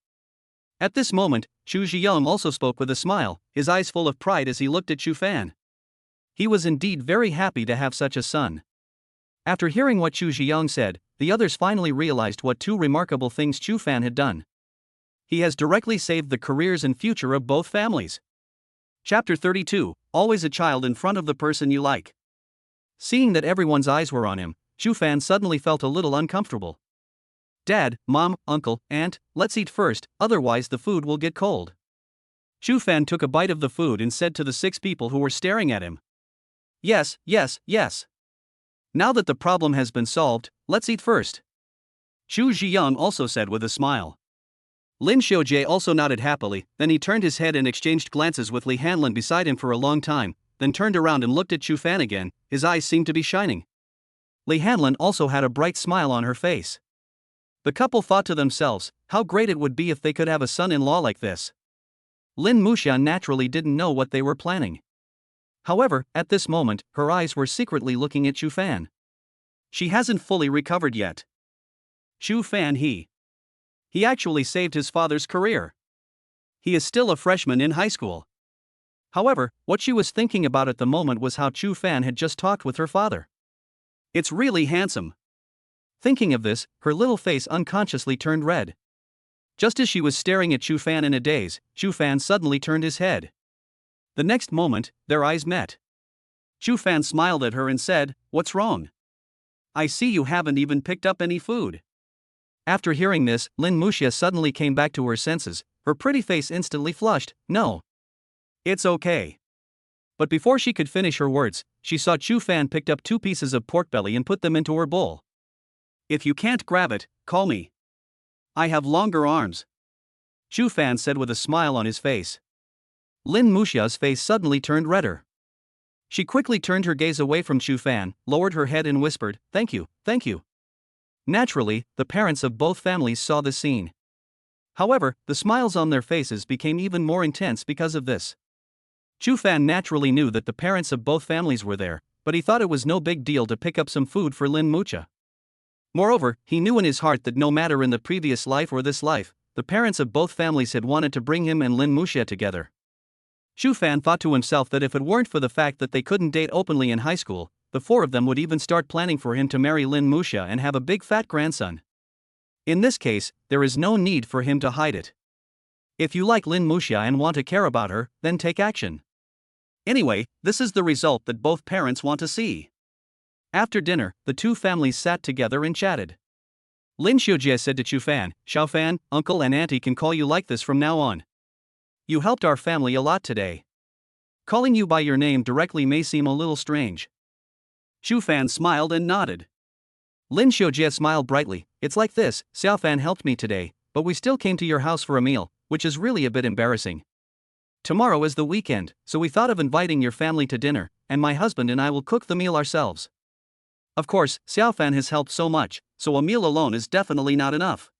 At this moment, Chu Ziyong also spoke with a smile, his eyes full of pride as he looked at Chu Fan. He was indeed very happy to have such a son. After hearing what Chu Ziyong said, the others finally realized what 2 remarkable things Chu Fan had done. He has directly saved the careers and future of both families. Chapter 32, Always a child in front of the person you like. Seeing that everyone's eyes were on him, Chu Fan suddenly felt a little uncomfortable. "Dad, Mom, Uncle, Aunt, let's eat first, otherwise the food will get cold." Chu Fan took a bite of the food and said to the 6 people who were staring at him, Yes. Now that the problem has been solved, let's eat first." Chu Ziyong also said with a smile. Lin Xiujie also nodded happily, then he turned his head and exchanged glances with Li Hanlin beside him for a long time, then turned around and looked at Chu Fan again, his eyes seemed to be shining. Li Hanlin also had a bright smile on her face. The couple thought to themselves, how great it would be if they could have a son-in-law like this. Lin Muxian naturally didn't know what they were planning. However, at this moment, her eyes were secretly looking at Chu Fan. She hasn't fully recovered yet. Chu Fan He actually saved his father's career. He is still a freshman in high school. However, what she was thinking about at the moment was how Chu Fan had just talked with her father. It's really handsome. Thinking of this, her little face unconsciously turned red. Just as she was staring at Chu Fan in a daze, Chu Fan suddenly turned his head. The next moment, their eyes met. Chu Fan smiled at her and said, "What's wrong? I see you haven't even picked up any food." After hearing this, Lin Muxia suddenly came back to her senses, her pretty face instantly flushed. "No. It's okay." But before she could finish her words, she saw Chu Fan picked up 2 pieces of pork belly and put them into her bowl. "If you can't grab it, call me. I have longer arms," Chu Fan said with a smile on his face. Lin Muxia's face suddenly turned redder. She quickly turned her gaze away from Chu Fan, lowered her head and whispered, "Thank you, thank you." Naturally, the parents of both families saw the scene. However, the smiles on their faces became even more intense because of this. Chu Fan naturally knew that the parents of both families were there, but he thought it was no big deal to pick up some food for Lin Muxia. Moreover, he knew in his heart that no matter in the previous life or this life, the parents of both families had wanted to bring him and Lin Muxia together. Chu Fan thought to himself that if it weren't for the fact that they couldn't date openly in high school, the four of them would even start planning for him to marry Lin Muxia and have a big fat grandson. In this case, there is no need for him to hide it. If you like Lin Muxia and want to care about her, then take action. Anyway, this is the result that both parents want to see. After dinner, the two families sat together and chatted. Lin Xiujie said to Chu Fan, "Xiao Fan, uncle and auntie can call you like this from now on. You helped our family a lot today. Calling you by your name directly may seem a little strange." Chu Fan smiled and nodded. Lin Xiujie smiled brightly. "It's like this, Xiao Fan helped me today, but we still came to your house for a meal, which is really a bit embarrassing. Tomorrow is the weekend, so we thought of inviting your family to dinner, and my husband and I will cook the meal ourselves. Of course, Xiao Fan has helped so much, so a meal alone is definitely not enough.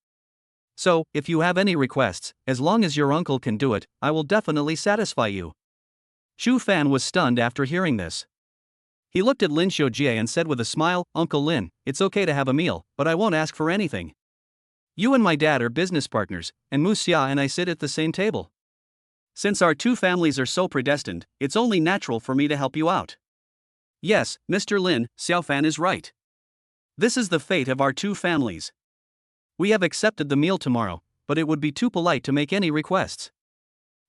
So, if you have any requests, as long as your uncle can do it, I will definitely satisfy you." Chu Fan was stunned after hearing this. He looked at Lin Xiujie and said with a smile, "Uncle Lin, it's okay to have a meal, but I won't ask for anything. You and my dad are business partners, and Mu Xia and I sit at the same table. Since our two families are so predestined, it's only natural for me to help you out." Yes, Mr. Lin, Xiao Fan is right. This is the fate of our two families. We have accepted the meal tomorrow, but it would be too polite to make any requests.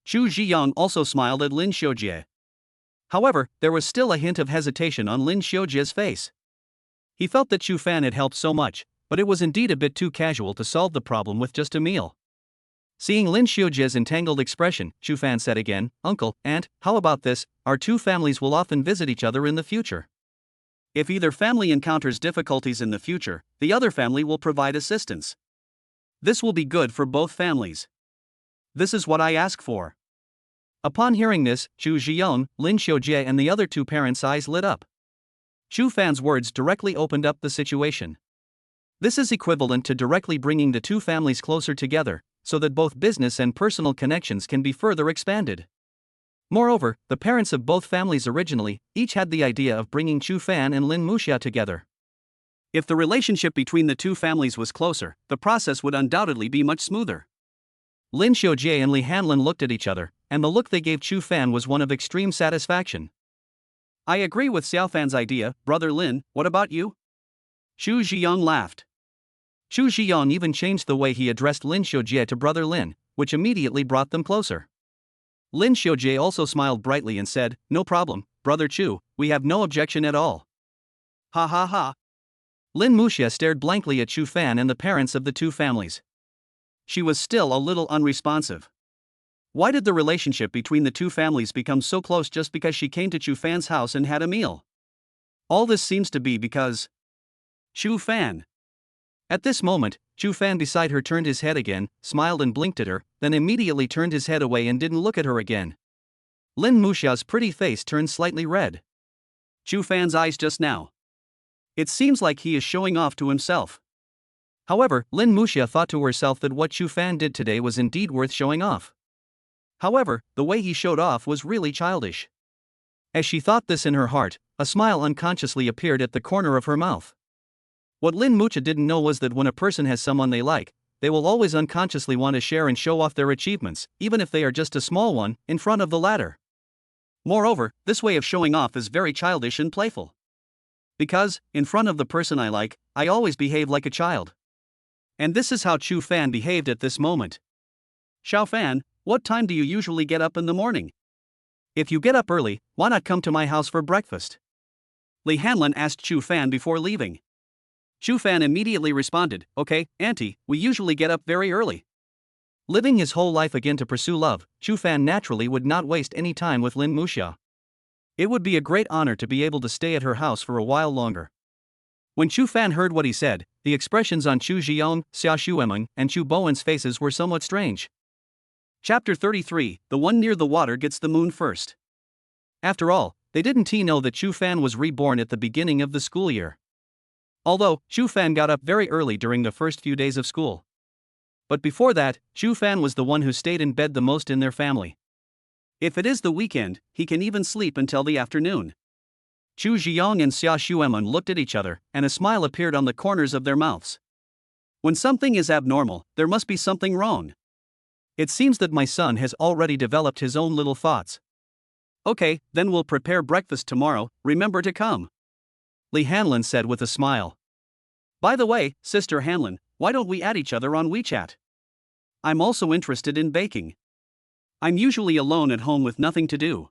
Chu Zhiyang also smiled at Lin Xiujie. However, there was still a hint of hesitation on Lin Xiujie's face. He felt that Chu Fan had helped so much, but it was indeed a bit too casual to solve the problem with just a meal. Seeing Lin Xiujie's entangled expression, Chu Fan said again, "Uncle, aunt, how about this? Our two families will often visit each other in the future. If either family encounters difficulties in the future, the other family will provide assistance. This will be good for both families. This is what I ask for." Upon hearing this, Chu Zhiyong, Lin Xiujie and the other two parents' eyes lit up. Chu Fan's words directly opened up the situation. This is equivalent to directly bringing the two families closer together, so that both business and personal connections can be further expanded. Moreover, the parents of both families originally each had the idea of bringing Chu Fan and Lin Muxia together. If the relationship between the two families was closer, the process would undoubtedly be much smoother. Lin Xiujie and Li Hanlin looked at each other, and the look they gave Chu Fan was one of extreme satisfaction. "I agree with Xiao Fan's idea, Brother Lin, what about you?" Chu Zhiyong laughed. Chu Zhiyong even changed the way he addressed Lin Xiujie to Brother Lin, which immediately brought them closer. Lin Xiujie also smiled brightly and said, "No problem, Brother Chu, we have no objection at all." Ha ha ha. Lin Muxia stared blankly at Chu Fan and the parents of the two families. She was still a little unresponsive. Why did the relationship between the two families become so close just because she came to Chu Fan's house and had a meal? All this seems to be because Chu Fan. At this moment, Chu Fan beside her turned his head again, smiled and blinked at her, then immediately turned his head away and didn't look at her again. Lin Muxia's pretty face turned slightly red. Chu Fan's eyes just now. It seems like he is showing off to himself. However, Lin Muxia thought to herself that what Chu Fan did today was indeed worth showing off. However, the way he showed off was really childish. As she thought this in her heart, a smile unconsciously appeared at the corner of her mouth. What Lin Muxia didn't know was that when a person has someone they like, they will always unconsciously want to share and show off their achievements, even if they are just a small one, in front of the latter. Moreover, this way of showing off is very childish and playful. Because, in front of the person I like, I always behave like a child. And this is how Chu Fan behaved at this moment. "Xiao Fan, what time do you usually get up in the morning? If you get up early, why not come to my house for breakfast?" Li Hanlin asked Chu Fan before leaving. Chu Fan immediately responded, "Okay, auntie, we usually get up very early." Living his whole life again to pursue love, Chu Fan naturally would not waste any time with Lin Muxia. It would be a great honor to be able to stay at her house for a while longer. When Chu Fan heard what he said, the expressions on Chu Zhiyong, Xia Xuemeng, and Chu Bowen's faces were somewhat strange. Chapter 33, The one near the water gets the moon first. After all, they didn't know that Chu Fan was reborn at the beginning of the school year. Although, Chu Fan got up very early during the first few days of school. But before that, Chu Fan was the one who stayed in bed the most in their family. If it is the weekend, he can even sleep until the afternoon. Chu Ziyong and Xia Xuemun looked at each other, and a smile appeared on the corners of their mouths. When something is abnormal, there must be something wrong. It seems that my son has already developed his own little thoughts. Okay, then we'll prepare breakfast tomorrow, remember to come. Li Hanlin said with a smile. By the way, Sister Hanlin, why don't we add each other on WeChat? I'm also interested in baking. I'm usually alone at home with nothing to do.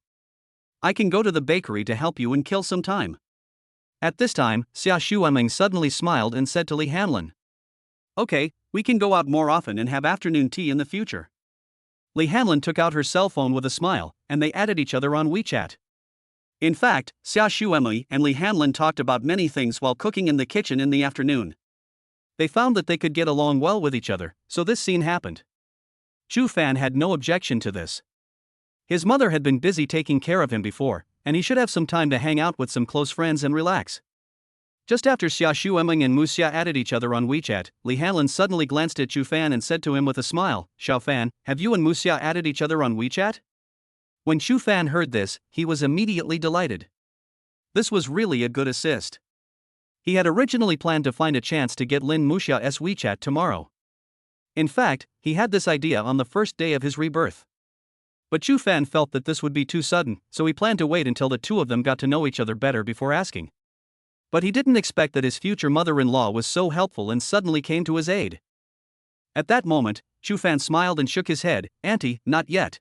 I can go to the bakery to help you and kill some time. At this time, Xia Xueming suddenly smiled and said to Li Hanlin. Okay, we can go out more often and have afternoon tea in the future. Li Hanlin took out her cell phone with a smile, and they added each other on WeChat. In fact, Xia Xueming and Li Hanlin talked about many things while cooking in the kitchen in the afternoon. They found that they could get along well with each other, so this scene happened. Chu Fan had no objection to this. His mother had been busy taking care of him before, and he should have some time to hang out with some close friends and relax. Just after Xia Xueming and Mu Xia added each other on WeChat, Li Hanlin suddenly glanced at Chu Fan and said to him with a smile, Xiao Fan, have you and Mu Xia added each other on WeChat? When Chu Fan heard this, he was immediately delighted. This was really a good assist. He had originally planned to find a chance to get Lin Muxia's WeChat tomorrow. In fact, he had this idea on the first day of his rebirth. But Chu Fan felt that this would be too sudden, so he planned to wait until the two of them got to know each other better before asking. But he didn't expect that his future mother-in-law was so helpful and suddenly came to his aid. At that moment, Chu Fan smiled and shook his head, Auntie, not yet.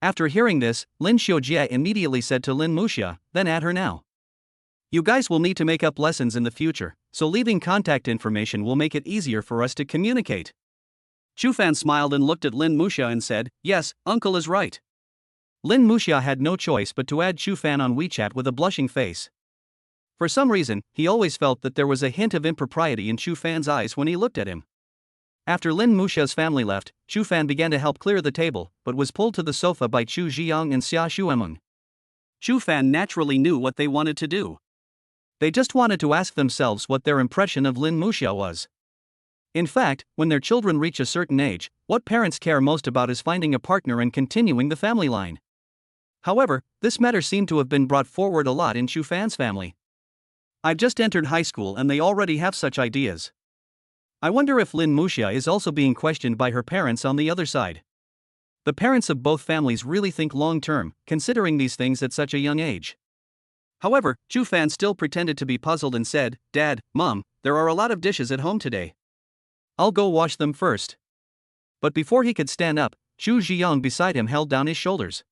After hearing this, Lin Xiujie immediately said to Lin Muxia, then add her now. You guys will need to make up lessons in the future, so leaving contact information will make it easier for us to communicate. Chu Fan smiled and looked at Lin Muxia and said, yes, uncle is right. Lin Muxia had no choice but to add Chu Fan on WeChat with a blushing face. For some reason, he always felt that there was a hint of impropriety in Chu Fan's eyes when he looked at him. After Lin Muxia's family left, Chu Fan began to help clear the table, but was pulled to the sofa by Chu Ziyong and Xia Xueming. Chu Fan naturally knew what they wanted to do. They just wanted to ask themselves what their impression of Lin Muxia was. In fact, when their children reach a certain age, what parents care most about is finding a partner and continuing the family line. However, this matter seemed to have been brought forward a lot in Chu Fan's family. I've just entered high school and they already have such ideas. I wonder if Lin Muxia is also being questioned by her parents on the other side. The parents of both families really think long-term, considering these things at such a young age. However, Chu Fan still pretended to be puzzled and said, Dad, Mom, there are a lot of dishes at home today. I'll go wash them first. But before he could stand up, Chu Ziyong beside him held down his shoulders.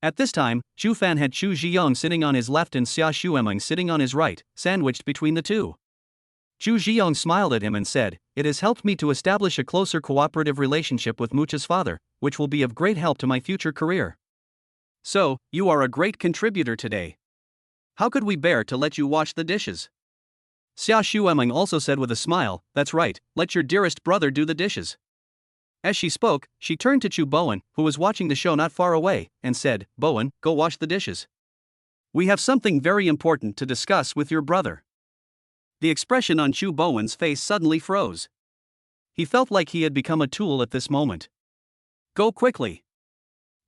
At this time, Chu Fan had Chu Ziyong sitting on his left and Xia Xueming sitting on his right, sandwiched between the two. Chu Ziyong smiled at him and said, it has helped me to establish a closer cooperative relationship with Mucha's father, which will be of great help to my future career. So, you are a great contributor today. How could we bear to let you wash the dishes? Xia Xueming also said with a smile, that's right, let your dearest brother do the dishes. As she spoke, she turned to Chu Bowen, who was watching the show not far away, and said, Bowen, go wash the dishes. We have something very important to discuss with your brother. The expression on Chu Bowen's face suddenly froze. He felt like he had become a tool at this moment. Go quickly.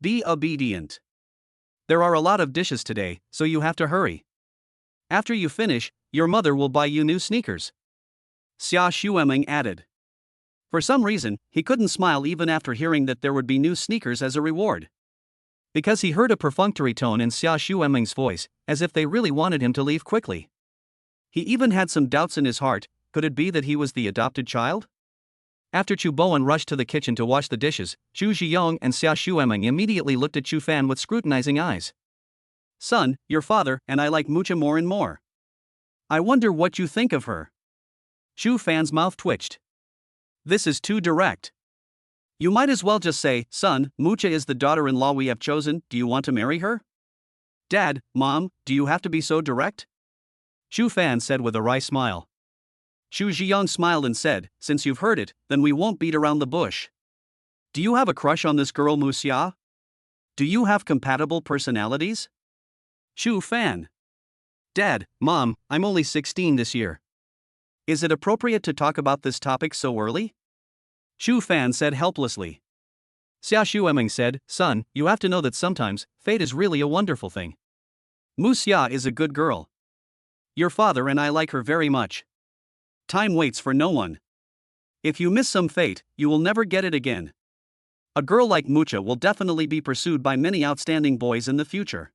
Be obedient. There are a lot of dishes today, so you have to hurry. After you finish, your mother will buy you new sneakers. Xia Xueming added. For some reason, he couldn't smile even after hearing that there would be new sneakers as a reward. Because he heard a perfunctory tone in Xia Xueming's voice, as if they really wanted him to leave quickly. He even had some doubts in his heart, could it be that he was the adopted child? After Chu Bowen rushed to the kitchen to wash the dishes, Chu Ziyong and Xia Xueming immediately looked at Chu Fan with scrutinizing eyes. Son, your father and I like Mucha more and more. I wonder what you think of her. Chu Fan's mouth twitched. This is too direct. You might as well just say, son, Mucha is the daughter-in-law we have chosen, do you want to marry her? Dad, Mom, do you have to be so direct? Chu Fan said with a wry smile. Chu Ziyong smiled and said, since you've heard it, then we won't beat around the bush. Do you have a crush on this girl Muxia? Do you have compatible personalities? Shu Fan. Dad, Mom, I'm only 16 this year. Is it appropriate to talk about this topic so early? Shu Fan said helplessly. Xia Shueming said, Son, you have to know that sometimes, fate is really a wonderful thing. Muxia is a good girl. Your father and I like her very much. Time waits for no one. If you miss some fate, you will never get it again. A girl like Mucha will definitely be pursued by many outstanding boys in the future.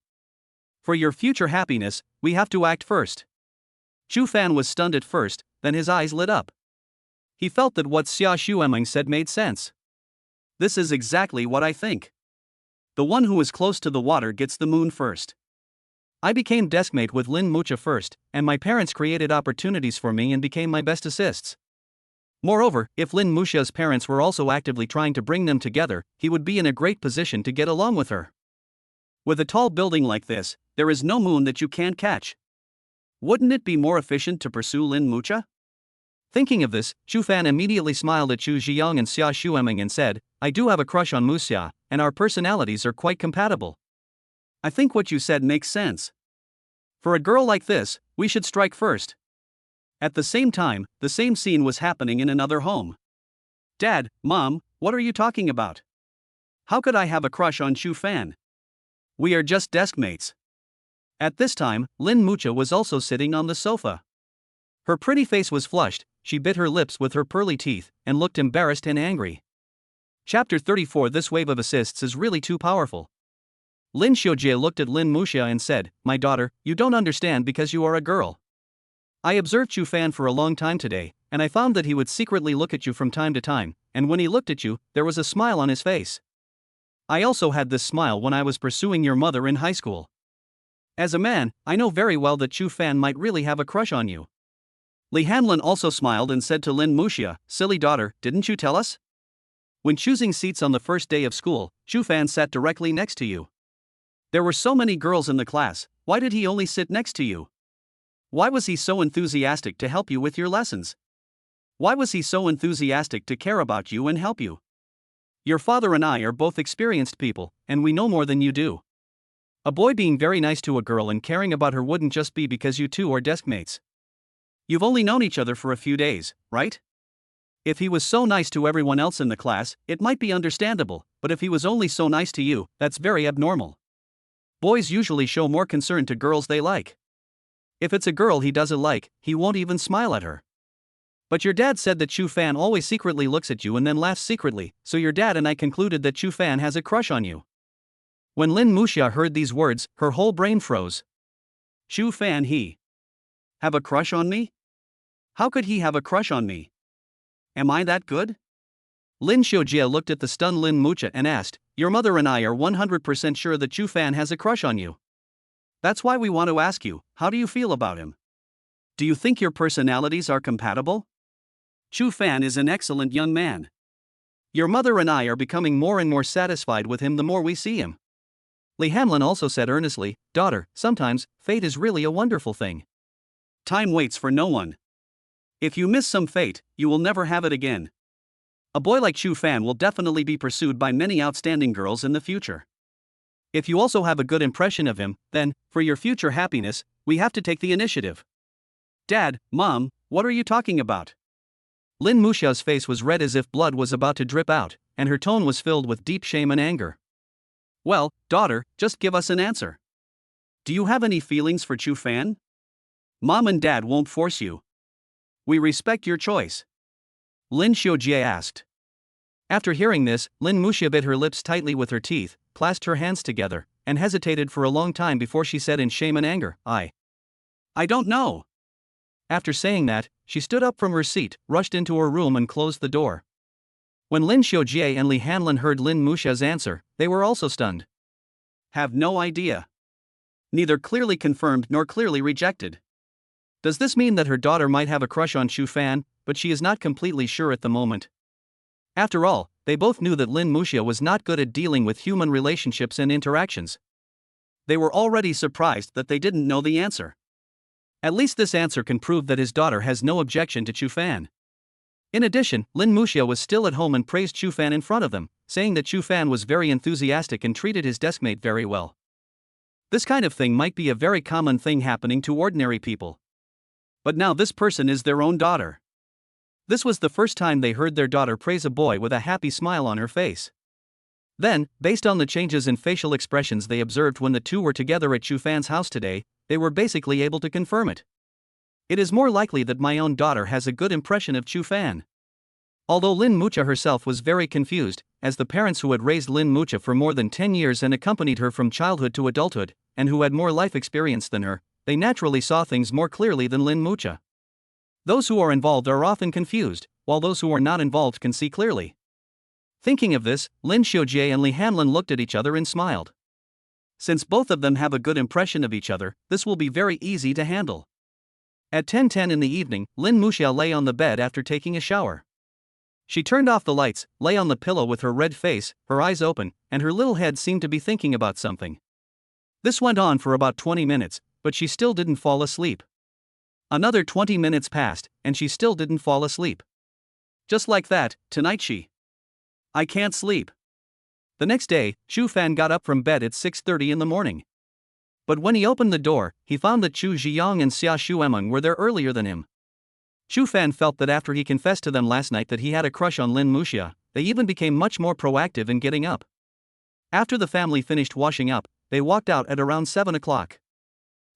For your future happiness, we have to act first. Shu Fan was stunned at first, then his eyes lit up. He felt that what Xia Shueming said made sense. This is exactly what I think. The one who is close to the water gets the moon first. I became deskmate with Lin Mucha first, and my parents created opportunities for me and became my best assists. Moreover, if Lin Muxia's parents were also actively trying to bring them together, he would be in a great position to get along with her. With a tall building like this, there is no moon that you can't catch. Wouldn't it be more efficient to pursue Lin Mucha? Thinking of this, Shu Fan immediately smiled at Chu Ziyang and Xia Shueming and said, I do have a crush on Muxia, and our personalities are quite compatible. I think what you said makes sense. For a girl like this, we should strike first. At the same time, the same scene was happening in another home. Dad, Mom, what are you talking about? How could I have a crush on Shu Fan? We are just deskmates. At this time, Lin Mucha was also sitting on the sofa. Her pretty face was flushed, she bit her lips with her pearly teeth, and looked embarrassed and angry. Chapter 34. This wave of assists is really too powerful. Lin Xiujie looked at Lin Muxia and said, My daughter, you don't understand because you are a girl. I observed Shu Fan for a long time today, and I found that he would secretly look at you from time to time, and when he looked at you, there was a smile on his face. I also had this smile when I was pursuing your mother in high school. As a man, I know very well that Shu Fan might really have a crush on you. Li Hanlin also smiled and said to Lin Muxia, Silly daughter, didn't you tell us? When choosing seats on the first day of school, Shu Fan sat directly next to you. There were so many girls in the class, why did he only sit next to you? Why was he so enthusiastic to help you with your lessons? Why was he so enthusiastic to care about you and help you? Your father and I are both experienced people, and we know more than you do. A boy being very nice to a girl and caring about her wouldn't just be because you two are deskmates. You've only known each other for a few days, right? If he was so nice to everyone else in the class, it might be understandable, but if he was only so nice to you, that's very abnormal. Boys usually show more concern to girls they like. If it's a girl he doesn't like, he won't even smile at her. But your dad said that Shu Fan always secretly looks at you and then laughs secretly, so your dad and I concluded that Shu Fan has a crush on you. When Lin Muxia heard these words, her whole brain froze. Shu Fan he have a crush on me? How could he have a crush on me? Am I that good? Lin Xiujie looked at the stunned Lin Muxia and asked, Your mother and I are 100% sure that Shu Fan has a crush on you. That's why we want to ask you, how do you feel about him? Do you think your personalities are compatible? Shu Fan is an excellent young man. Your mother and I are becoming more and more satisfied with him the more we see him. Li Hanlin also said earnestly, Daughter, sometimes, fate is really a wonderful thing. Time waits for no one. If you miss some fate, you will never have it again. A boy like Shu Fan will definitely be pursued by many outstanding girls in the future. If you also have a good impression of him, then, for your future happiness, we have to take the initiative. Dad, Mom, what are you talking about? Lin Muxia's face was red as if blood was about to drip out, and her tone was filled with deep shame and anger. Well, daughter, just give us an answer. Do you have any feelings for Shu Fan? Mom and Dad won't force you. We respect your choice. Lin Xiujie asked. After hearing this, Lin Muxia bit her lips tightly with her teeth, clasped her hands together, and hesitated for a long time before she said in shame and anger, I don't know. After saying that, she stood up from her seat, rushed into her room and closed the door. When Lin Xiujie and Li Hanlin heard Lin Muxia's answer, they were also stunned. Have no idea. Neither clearly confirmed nor clearly rejected. Does this mean that her daughter might have a crush on Shu Fan, but she is not completely sure at the moment? After all, they both knew that Lin Muxia was not good at dealing with human relationships and interactions. They were already surprised that they didn't know the answer. At least this answer can prove that his daughter has no objection to Shu Fan. In addition, Lin Muxia was still at home and praised Shu Fan in front of them, saying that Chu Fan was very enthusiastic and treated his deskmate very well. This kind of thing might be a very common thing happening to ordinary people. But now this person is their own daughter. This was the first time they heard their daughter praise a boy with a happy smile on her face. Then, based on the changes in facial expressions they observed when the two were together at Chu Fan's house today, they were basically able to confirm it. It is more likely that my own daughter has a good impression of Chu Fan. Although Lin Mucha herself was very confused, as the parents who had raised Lin Mucha for more than 10 years and accompanied her from childhood to adulthood, and who had more life experience than her, they naturally saw things more clearly than Lin Mucha. Those who are involved are often confused, while those who are not involved can see clearly. Thinking of this, Lin Xiujie and Li Hanlin looked at each other and smiled. Since both of them have a good impression of each other, this will be very easy to handle. At 10:10 in the evening, Lin Muxia lay on the bed after taking a shower. She turned off the lights, lay on the pillow with her red face, her eyes open, and her little head seemed to be thinking about something. This went on for about 20 minutes, but she still didn't fall asleep. Another 20 minutes passed, and she still didn't fall asleep. Just like that, tonight I can't sleep. The next day, Chu Fan got up from bed at 6:30 in the morning. But when he opened the door, he found that Chu Zhiyang and Xia Shuemeng were there earlier than him. Chu Fan felt that after he confessed to them last night that he had a crush on Lin Muxia, they even became much more proactive in getting up. After the family finished washing up, they walked out at around 7 o'clock.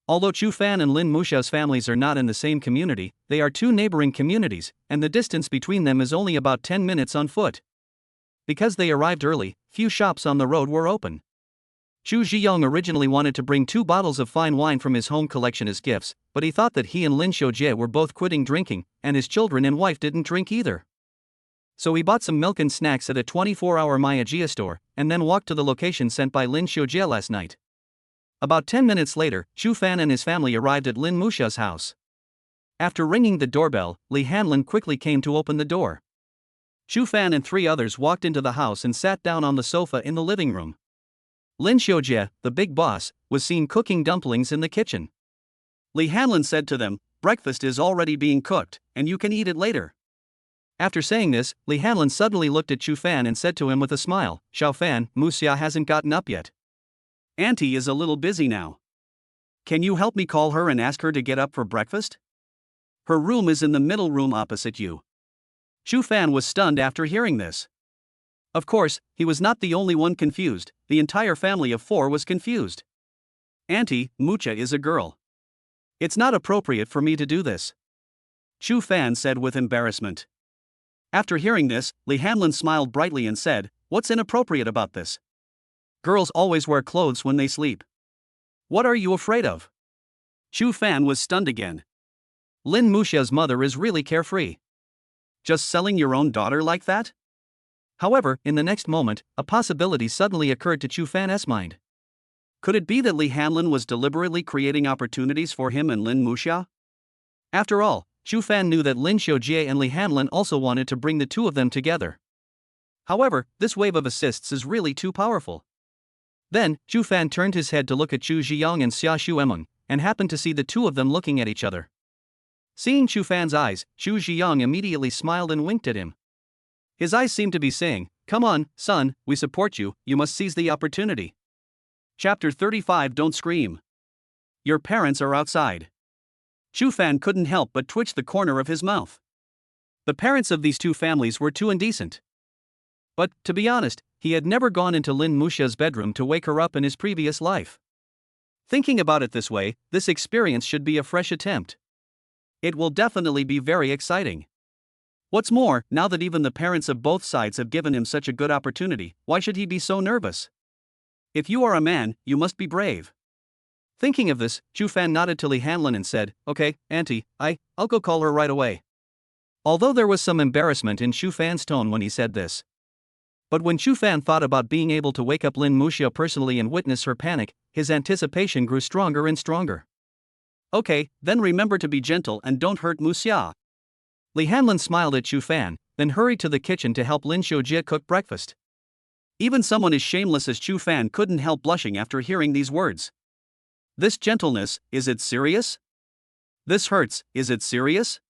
Although Chu Fan and Lin Muxia's families are not in the same community, they are two neighboring communities, and the distance between them is only about 10 minutes on foot. Because they arrived early, few shops on the road were open. Chu Zhiyong originally wanted to bring 2 bottles of fine wine from his home collection as gifts, but he thought that he and Lin Xiujie were both quitting drinking, and his children and wife didn't drink either. So he bought some milk and snacks at a 24-hour Miyajia store, and then walked to the location sent by Lin Xiujie last night. About 10 minutes later, Chu Fan and his family arrived at Lin Muxia's house. After ringing the doorbell, Li Hanlin quickly came to open the door. Chu Fan and 3 others walked into the house and sat down on the sofa in the living room. Lin Xiujie, the big boss, was seen cooking dumplings in the kitchen. Li Hanlin said to them, "Breakfast is already being cooked, and you can eat it later." After saying this, Li Hanlin suddenly looked at Chu Fan and said to him with a smile, "Xiao Fan, Muxia hasn't gotten up yet. Auntie is a little busy now. Can you help me call her and ask her to get up for breakfast? Her room is in the middle room opposite you." Chu Fan was stunned after hearing this. Of course, he was not the only one confused, the entire family of 4 was confused. "Auntie, Mucha is a girl. It's not appropriate for me to do this," Chu Fan said with embarrassment. After hearing this, Li Hanlin smiled brightly and said, "What's inappropriate about this? Girls always wear clothes when they sleep. What are you afraid of?" Chu Fan was stunned again. Lin Muxia's mother is really carefree. Just selling your own daughter like that? However, in the next moment, a possibility suddenly occurred to Chu Fan's mind. Could it be that Li Hanlin was deliberately creating opportunities for him and Lin Muxia? After all, Chu Fan knew that Lin Xiujie and Li Hanlin also wanted to bring the two of them together. However, this wave of assists is really too powerful. Then, Chu Fan turned his head to look at Chu Zhiyang and Xia Shuemeng, and happened to see the two of them looking at each other. Seeing Chu Fan's eyes, Chu Zhiyang immediately smiled and winked at him. His eyes seemed to be saying, "Come on, son, we support you, you must seize the opportunity." Chapter 35 Don't Scream. Your parents are outside. Chu Fan couldn't help but twitch the corner of his mouth. The parents of these two families were too indecent. But, to be honest, he had never gone into Lin Muxia's bedroom to wake her up in his previous life. Thinking about it this way, this experience should be a fresh attempt. It will definitely be very exciting. What's more, now that even the parents of both sides have given him such a good opportunity, why should he be so nervous? If you are a man, you must be brave. Thinking of this, Chu Fan nodded to Li Hanlin and said, "Okay, Auntie, I'll go call her right away." Although there was some embarrassment in Chu Fan's tone when he said this. But when Chu Fan thought about being able to wake up Lin Muxia personally and witness her panic, his anticipation grew stronger and stronger. "Okay, then remember to be gentle and don't hurt Muxia." Li Hanlin smiled at Chu Fan, then hurried to the kitchen to help Lin Xiujie cook breakfast. Even someone as shameless as Chu Fan couldn't help blushing after hearing these words. This gentleness, is it serious? This hurts, is it serious?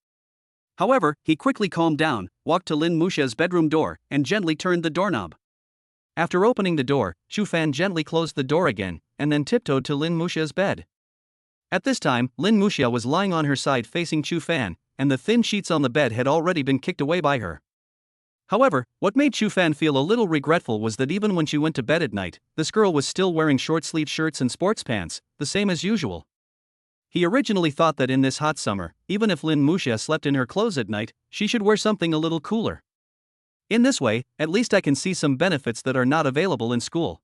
However, he quickly calmed down, walked to Lin Muxia's bedroom door, and gently turned the doorknob. After opening the door, Chu Fan gently closed the door again, and then tiptoed to Lin Muxia's bed. At this time, Lin Muxia was lying on her side facing Chu Fan, and the thin sheets on the bed had already been kicked away by her. However, what made Chu Fan feel a little regretful was that even when she went to bed at night, this girl was still wearing short-sleeved shirts and sports pants, the same as usual. He originally thought that in this hot summer, even if Lin Muxia slept in her clothes at night, she should wear something a little cooler. In this way, at least I can see some benefits that are not available in school.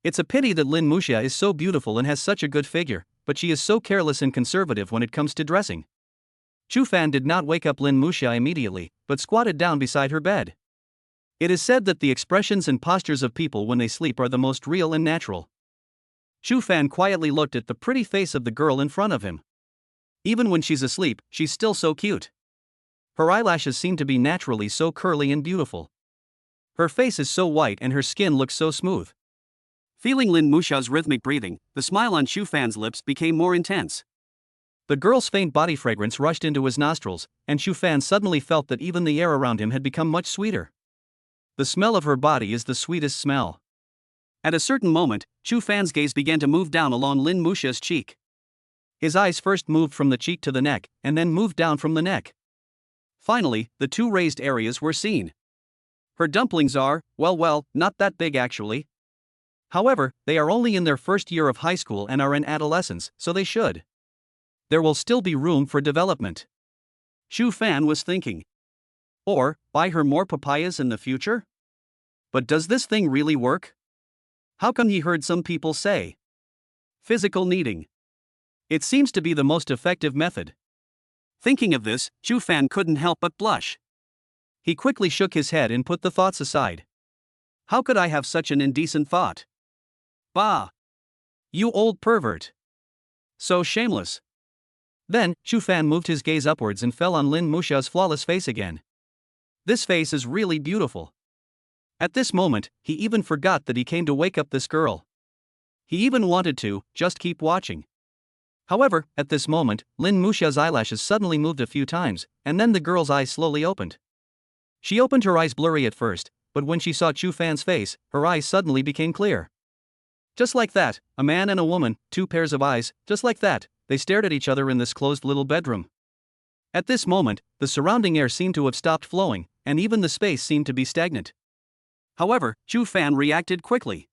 It's a pity that Lin Muxia is so beautiful and has such a good figure, but she is so careless and conservative when it comes to dressing. Chu Fan did not wake up Lin Muxia immediately, but squatted down beside her bed. It is said that the expressions and postures of people when they sleep are the most real and natural. Chu Fan quietly looked at the pretty face of the girl in front of him. Even when she's asleep, she's still so cute. Her eyelashes seem to be naturally so curly and beautiful. Her face is so white and her skin looks so smooth. Feeling Lin Muxia's rhythmic breathing, the smile on Chu Fan's lips became more intense. The girl's faint body fragrance rushed into his nostrils, and Chu Fan suddenly felt that even the air around him had become much sweeter. The smell of her body is the sweetest smell. At a certain moment, Chu Fan's gaze began to move down along Lin Muxia's cheek. His eyes first moved from the cheek to the neck, and then moved down from the neck. Finally, the two raised areas were seen. Her dumplings are, well, not that big actually. However, they are only in their first year of high school and are in adolescence, so they should. There will still be room for development. Chu Fan was thinking. Or, buy her more papayas in the future? But does this thing really work? How come he heard some people say? Physical kneading. It seems to be the most effective method. Thinking of this, Chu Fan couldn't help but blush. He quickly shook his head and put the thoughts aside. How could I have such an indecent thought? Bah! You old pervert! So shameless! Then, Chu Fan moved his gaze upwards and fell on Lin Muxia's flawless face again. This face is really beautiful. At this moment, he even forgot that he came to wake up this girl. He even wanted to just keep watching. However, at this moment, Lin Muxia's eyelashes suddenly moved a few times, and then the girl's eyes slowly opened. She opened her eyes blurry at first, but when she saw Chu Fan's face, her eyes suddenly became clear. Just like that, a man and a woman, two pairs of eyes, just like that, they stared at each other in this closed little bedroom. At this moment, the surrounding air seemed to have stopped flowing, and even the space seemed to be stagnant. However, Chu Fan reacted quickly.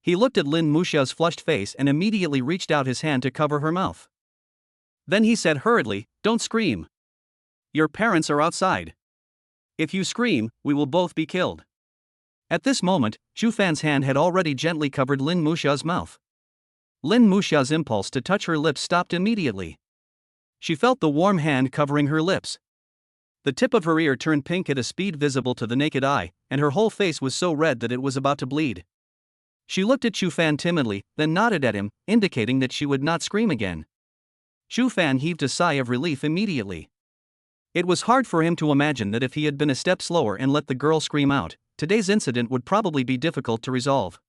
He looked at Lin Muxia's flushed face and immediately reached out his hand to cover her mouth. Then he said hurriedly, "Don't scream. Your parents are outside. If you scream, we will both be killed." At this moment, Chu Fan's hand had already gently covered Lin Muxia's mouth. Lin Muxia's impulse to touch her lips stopped immediately. She felt the warm hand covering her lips. The tip of her ear turned pink at a speed visible to the naked eye, and her whole face was so red that it was about to bleed. She looked at Chu Fan timidly, then nodded at him, indicating that she would not scream again. Chu Fan heaved a sigh of relief immediately. It was hard for him to imagine that if he had been a step slower and let the girl scream out, today's incident would probably be difficult to resolve.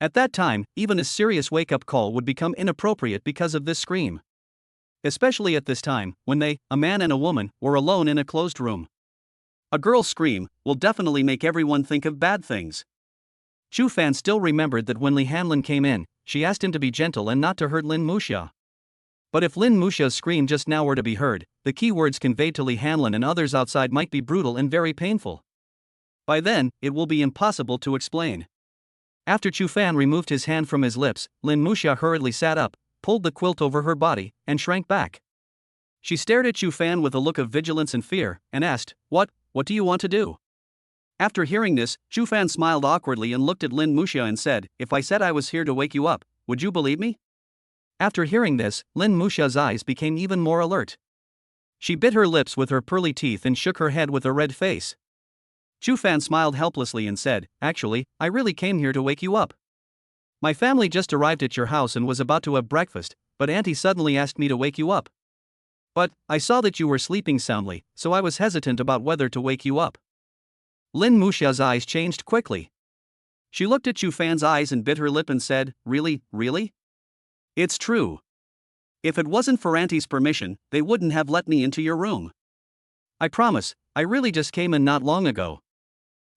At that time, even a serious wake-up call would become inappropriate because of this scream. Especially at this time, when they, a man and a woman, were alone in a closed room. A girl's scream will definitely make everyone think of bad things. Chu Fan still remembered that when Li Hanlin came in, she asked him to be gentle and not to hurt Lin Muxia. But if Lin Muxia's scream just now were to be heard, the key words conveyed to Li Hanlin and others outside might be brutal and very painful. By then, it will be impossible to explain. After Chu Fan removed his hand from his lips, Lin Muxia hurriedly sat up, pulled the quilt over her body, and shrank back. She stared at Chu Fan with a look of vigilance and fear, and asked, What do you want to do?" After hearing this, Chu Fan smiled awkwardly and looked at Lin Muxia and said, "If I said I was here to wake you up, would you believe me?" After hearing this, Lin Muxia's eyes became even more alert. She bit her lips with her pearly teeth and shook her head with a red face. Chu Fan smiled helplessly and said, "Actually, I really came here to wake you up. My family just arrived at your house and was about to have breakfast, but Auntie suddenly asked me to wake you up. But I saw that you were sleeping soundly, so I was hesitant about whether to wake you up." Lin Muxia's eyes changed quickly. She looked at Chu Fan's eyes and bit her lip and said, Really? It's true. If it wasn't for Auntie's permission, they wouldn't have let me into your room. I promise, I really just came in not long ago.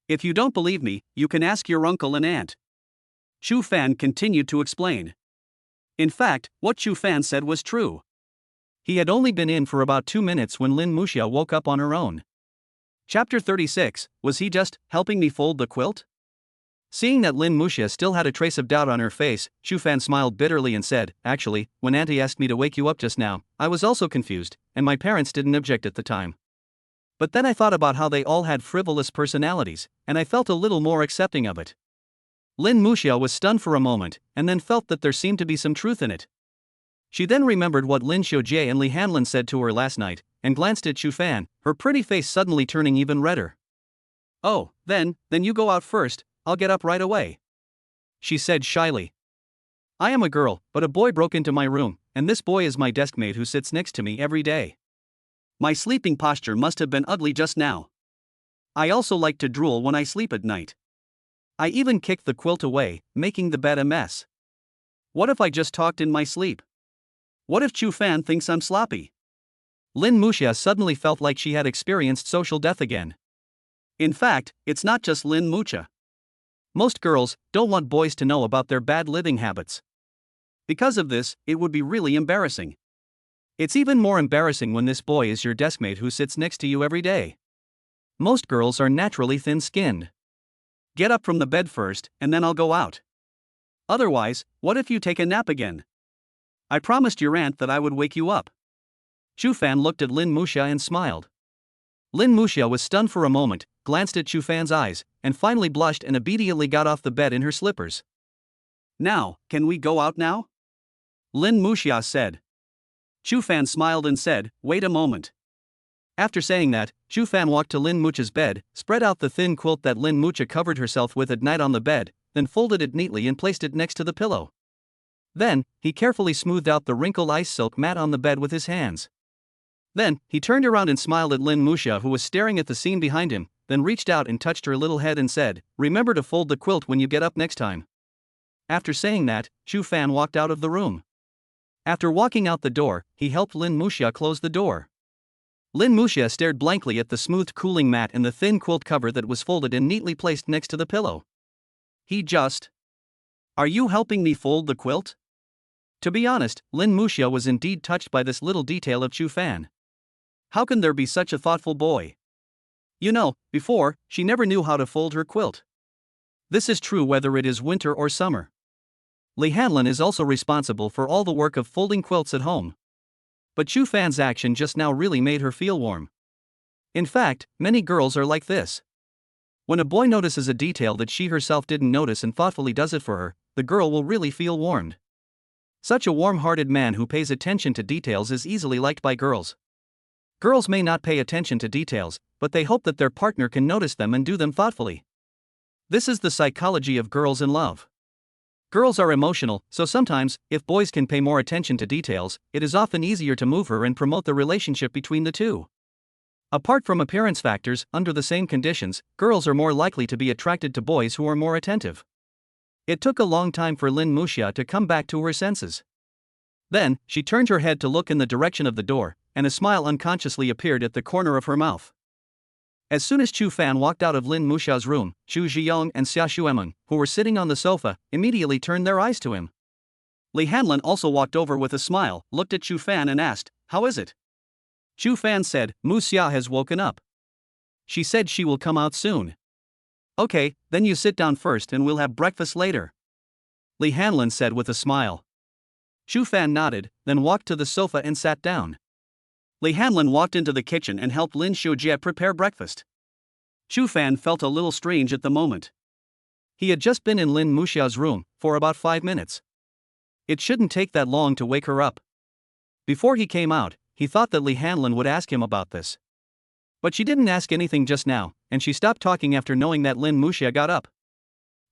If you don't believe me, you can ask your uncle and aunt. Chu Fan continued to explain. In fact, what Chu Fan said was true. He had only been in for about 2 minutes when Lin Muxia woke up on her own. Chapter 36, was he just helping me fold the quilt? Seeing that Lin Muxia still had a trace of doubt on her face, Chu Fan smiled bitterly and said, "Actually, when Auntie asked me to wake you up just now, I was also confused, and my parents didn't object at the time. But then I thought about how they all had frivolous personalities, and I felt a little more accepting of it." Lin Muxia was stunned for a moment, and then felt that there seemed to be some truth in it. She then remembered what Lin Xiujie and Li Hanlin said to her last night, and glanced at Chu Fan, her pretty face suddenly turning even redder. "Oh, then you go out first, I'll get up right away," she said shyly. "I am a girl, but a boy broke into my room, and this boy is my deskmate who sits next to me every day. My sleeping posture must have been ugly just now. I also like to drool when I sleep at night. I even kicked the quilt away, making the bed a mess. What if I just talked in my sleep? What if Chu Fan thinks I'm sloppy?" Lin Muxia suddenly felt like she had experienced social death again. In fact, it's not just Lin Muxia. Most girls don't want boys to know about their bad living habits. Because of this, it would be really embarrassing. It's even more embarrassing when this boy is your deskmate who sits next to you every day. Most girls are naturally thin-skinned. Get up from the bed first, and then I'll go out. Otherwise, what if you take a nap again? I promised your aunt that I would wake you up. Chu Fan looked at Lin Muxia and smiled. Lin Muxia was stunned for a moment, glanced at Chu Fan's eyes, and finally blushed and obediently got off the bed in her slippers. "Now, can we go out now?" Lin Muxia said. Chu Fan smiled and said, "Wait a moment." After saying that, Chu Fan walked to Lin Muxia's bed, spread out the thin quilt that Lin Muxia covered herself with at night on the bed, then folded it neatly and placed it next to the pillow. Then, he carefully smoothed out the wrinkled ice silk mat on the bed with his hands. Then, he turned around and smiled at Lin Muxia, who was staring at the scene behind him, then reached out and touched her little head and said, "Remember to fold the quilt when you get up next time." After saying that, Chu Fan walked out of the room. After walking out the door, he helped Lin Muxia close the door. Lin Muxia stared blankly at the smoothed cooling mat and the thin quilt cover that was folded and neatly placed next to the pillow. Are you helping me fold the quilt?" To be honest, Lin Muxia was indeed touched by this little detail of Chu Fan. How can there be such a thoughtful boy? You know, before, she never knew how to fold her quilt. This is true whether it is winter or summer. Li Hanlin is also responsible for all the work of folding quilts at home. But Chu Fan's action just now really made her feel warm. In fact, many girls are like this. When a boy notices a detail that she herself didn't notice and thoughtfully does it for her, the girl will really feel warmed. Such a warm-hearted man who pays attention to details is easily liked by girls. Girls may not pay attention to details, but they hope that their partner can notice them and do them thoughtfully. This is the psychology of girls in love. Girls are emotional, so sometimes, if boys can pay more attention to details, it is often easier to move her and promote the relationship between the two. Apart from appearance factors, under the same conditions, girls are more likely to be attracted to boys who are more attentive. It took a long time for Lin Muxia to come back to her senses. Then, she turned her head to look in the direction of the door, and a smile unconsciously appeared at the corner of her mouth. As soon as Chu Fan walked out of Lin Muxia's room, Chu Zhiyong and Xia Xuemeng, who were sitting on the sofa, immediately turned their eyes to him. Li Hanlin also walked over with a smile, looked at Chu Fan and asked, "How is it?" Chu Fan said, "Mu Xia has woken up. She said she will come out soon." "Okay, then you sit down first and we'll have breakfast later," Li Hanlin said with a smile. Chu Fan nodded, then walked to the sofa and sat down. Li Hanlin walked into the kitchen and helped Lin Xiujie prepare breakfast. Chu Fan felt a little strange at the moment. He had just been in Lin Muxia's room for about 5 minutes. It shouldn't take that long to wake her up. Before he came out, he thought that Li Hanlin would ask him about this. But she didn't ask anything just now, and she stopped talking after knowing that Lin Muxia got up.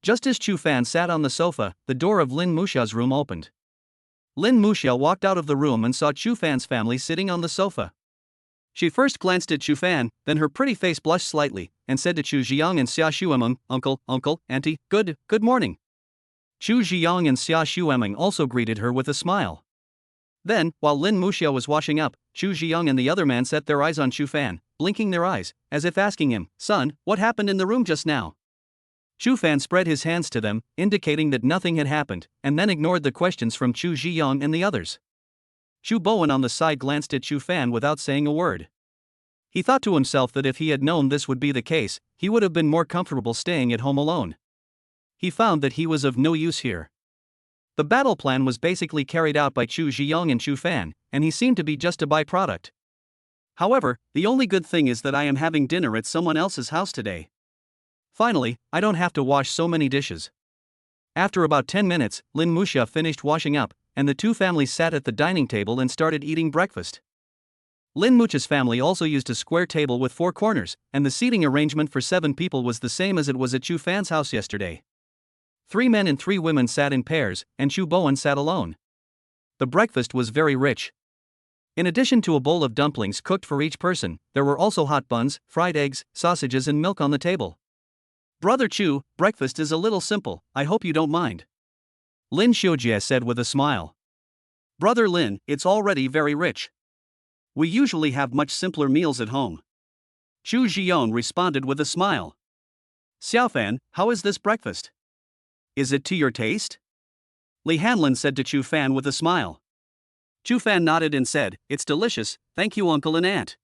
Just as Chu Fan sat on the sofa, the door of Lin Muxia's room opened. Lin Muxia walked out of the room and saw Chu Fan's family sitting on the sofa. She first glanced at Chu Fan, then her pretty face blushed slightly, and said to Chu Zhiyong and Xia Xuemeng, Uncle, Auntie, good morning." Chu Zhiyong and Xia Xuemeng also greeted her with a smile. Then, while Lin Muxia was washing up, Chu Zhiyong and the other man set their eyes on Chu Fan, blinking their eyes, as if asking him, "Son, what happened in the room just now?" Chu Fan spread his hands to them, indicating that nothing had happened, and then ignored the questions from Chu Zhiyong and the others. Chu Bowen on the side glanced at Chu Fan without saying a word. He thought to himself that if he had known this would be the case, he would have been more comfortable staying at home alone. He found that he was of no use here. The battle plan was basically carried out by Chu Zhiyong and Chu Fan, and he seemed to be just a byproduct. However, the only good thing is that I am having dinner at someone else's house today. Finally, I don't have to wash so many dishes. After about 10 minutes, Lin Muxia finished washing up, and the two families sat at the dining table and started eating breakfast. Lin Muxia's family also used a square table with 4 corners, and the seating arrangement for 7 people was the same as it was at Chu Fan's house yesterday. 3 men and 3 women sat in pairs, and Chu Bowen sat alone. The breakfast was very rich. In addition to a bowl of dumplings cooked for each person, there were also hot buns, fried eggs, sausages and milk on the table. "Brother Chu, breakfast is a little simple, I hope you don't mind," Lin Xiujie said with a smile. "Brother Lin, it's already very rich. We usually have much simpler meals at home." Chu Zhiyong responded with a smile. "Xiaofan, how is this breakfast? Is it to your taste?" Li Hanlin said to Chu Fan with a smile. Chu Fan nodded and said, "It's delicious, thank you uncle and aunt.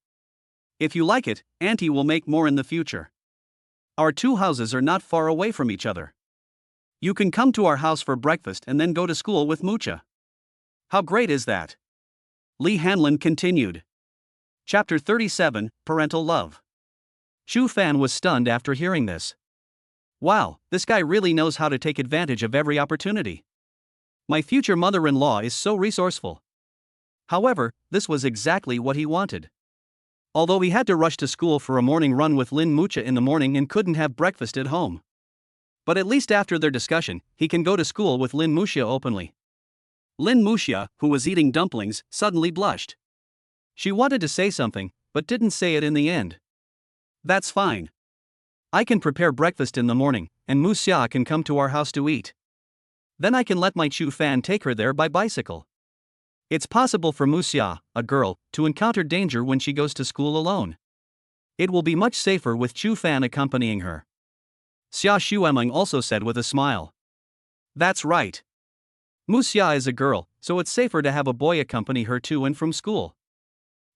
If you like it, auntie will make more in the future. Our 2 houses are not far away from each other. You can come to our house for breakfast and then go to school with Mucha. How great is that?" Li Hanlin continued. Chapter 37, Parental Love. Chu Fan was stunned after hearing this. Wow, this guy really knows how to take advantage of every opportunity. My future mother-in-law is so resourceful. However, this was exactly what he wanted. Although he had to rush to school for a morning run with Lin Mucha in the morning and couldn't have breakfast at home. But at least after their discussion, he can go to school with Lin Muxia openly. Lin Muxia, who was eating dumplings, suddenly blushed. She wanted to say something, but didn't say it in the end. "That's fine. I can prepare breakfast in the morning, and Muxia can come to our house to eat. Then I can let my Chu Fan take her there by bicycle. It's possible for Muxia, a girl, to encounter danger when she goes to school alone. It will be much safer with Chu Fan accompanying her." Xia Xuemeng also said with a smile. "That's right. Muxia is a girl, so it's safer to have a boy accompany her to and from school."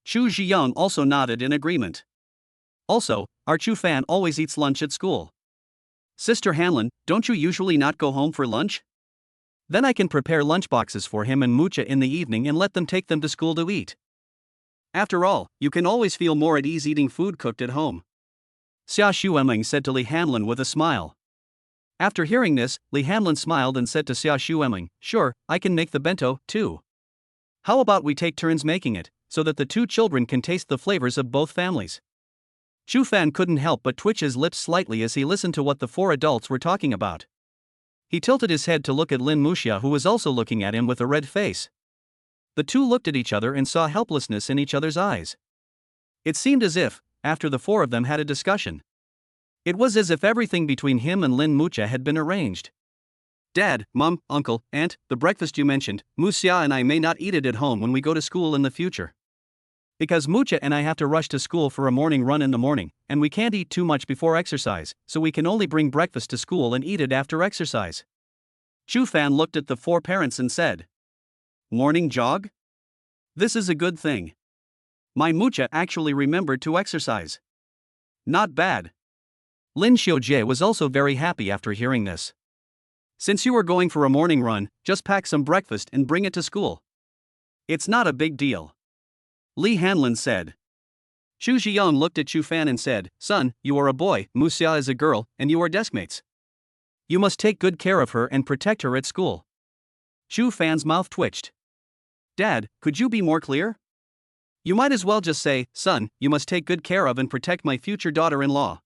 Chu Zhiyong also nodded in agreement. "Also, our Chu Fan always eats lunch at school. Sister Hanlin, don't you usually not go home for lunch? Then I can prepare lunchboxes for him and Mucha in the evening and let them take them to school to eat. After all, you can always feel more at ease eating food cooked at home," Xia Xuemeng said to Li Hanlin with a smile. After hearing this, Li Hanlin smiled and said to Xia Xuemeng, "Sure, I can make the bento, too. How about we take turns making it, so that the 2 children can taste the flavors of both families?" Chu Fan couldn't help but twitch his lips slightly as he listened to what the 4 adults were talking about. He tilted his head to look at Lin Muxia, who was also looking at him with a red face. The 2 looked at each other and saw helplessness in each other's eyes. It seemed as if, after the 4 of them had a discussion, it was as if everything between him and Lin Muxia had been arranged. "Dad, Mom, Uncle, Aunt, the breakfast you mentioned, Muxia and I may not eat it at home when we go to school in the future. Because Mucha and I have to rush to school for a morning run in the morning, and we can't eat too much before exercise, so we can only bring breakfast to school and eat it after exercise." Chu Fan looked at the 4 parents and said, "Morning jog? This is a good thing. My Mucha actually remembered to exercise. Not bad." Lin Xiujie was also very happy after hearing this. "Since you are going for a morning run, just pack some breakfast and bring it to school. It's not a big deal," Li Hanlin said. Chu Zhiyong looked at Chu Fan and said, "Son, you are a boy, Muxia is a girl, and you are deskmates. You must take good care of her and protect her at school." Chu Fan's mouth twitched. "Dad, could you be more clear? You might as well just say, 'Son, you must take good care of and protect my future daughter-in-law.'"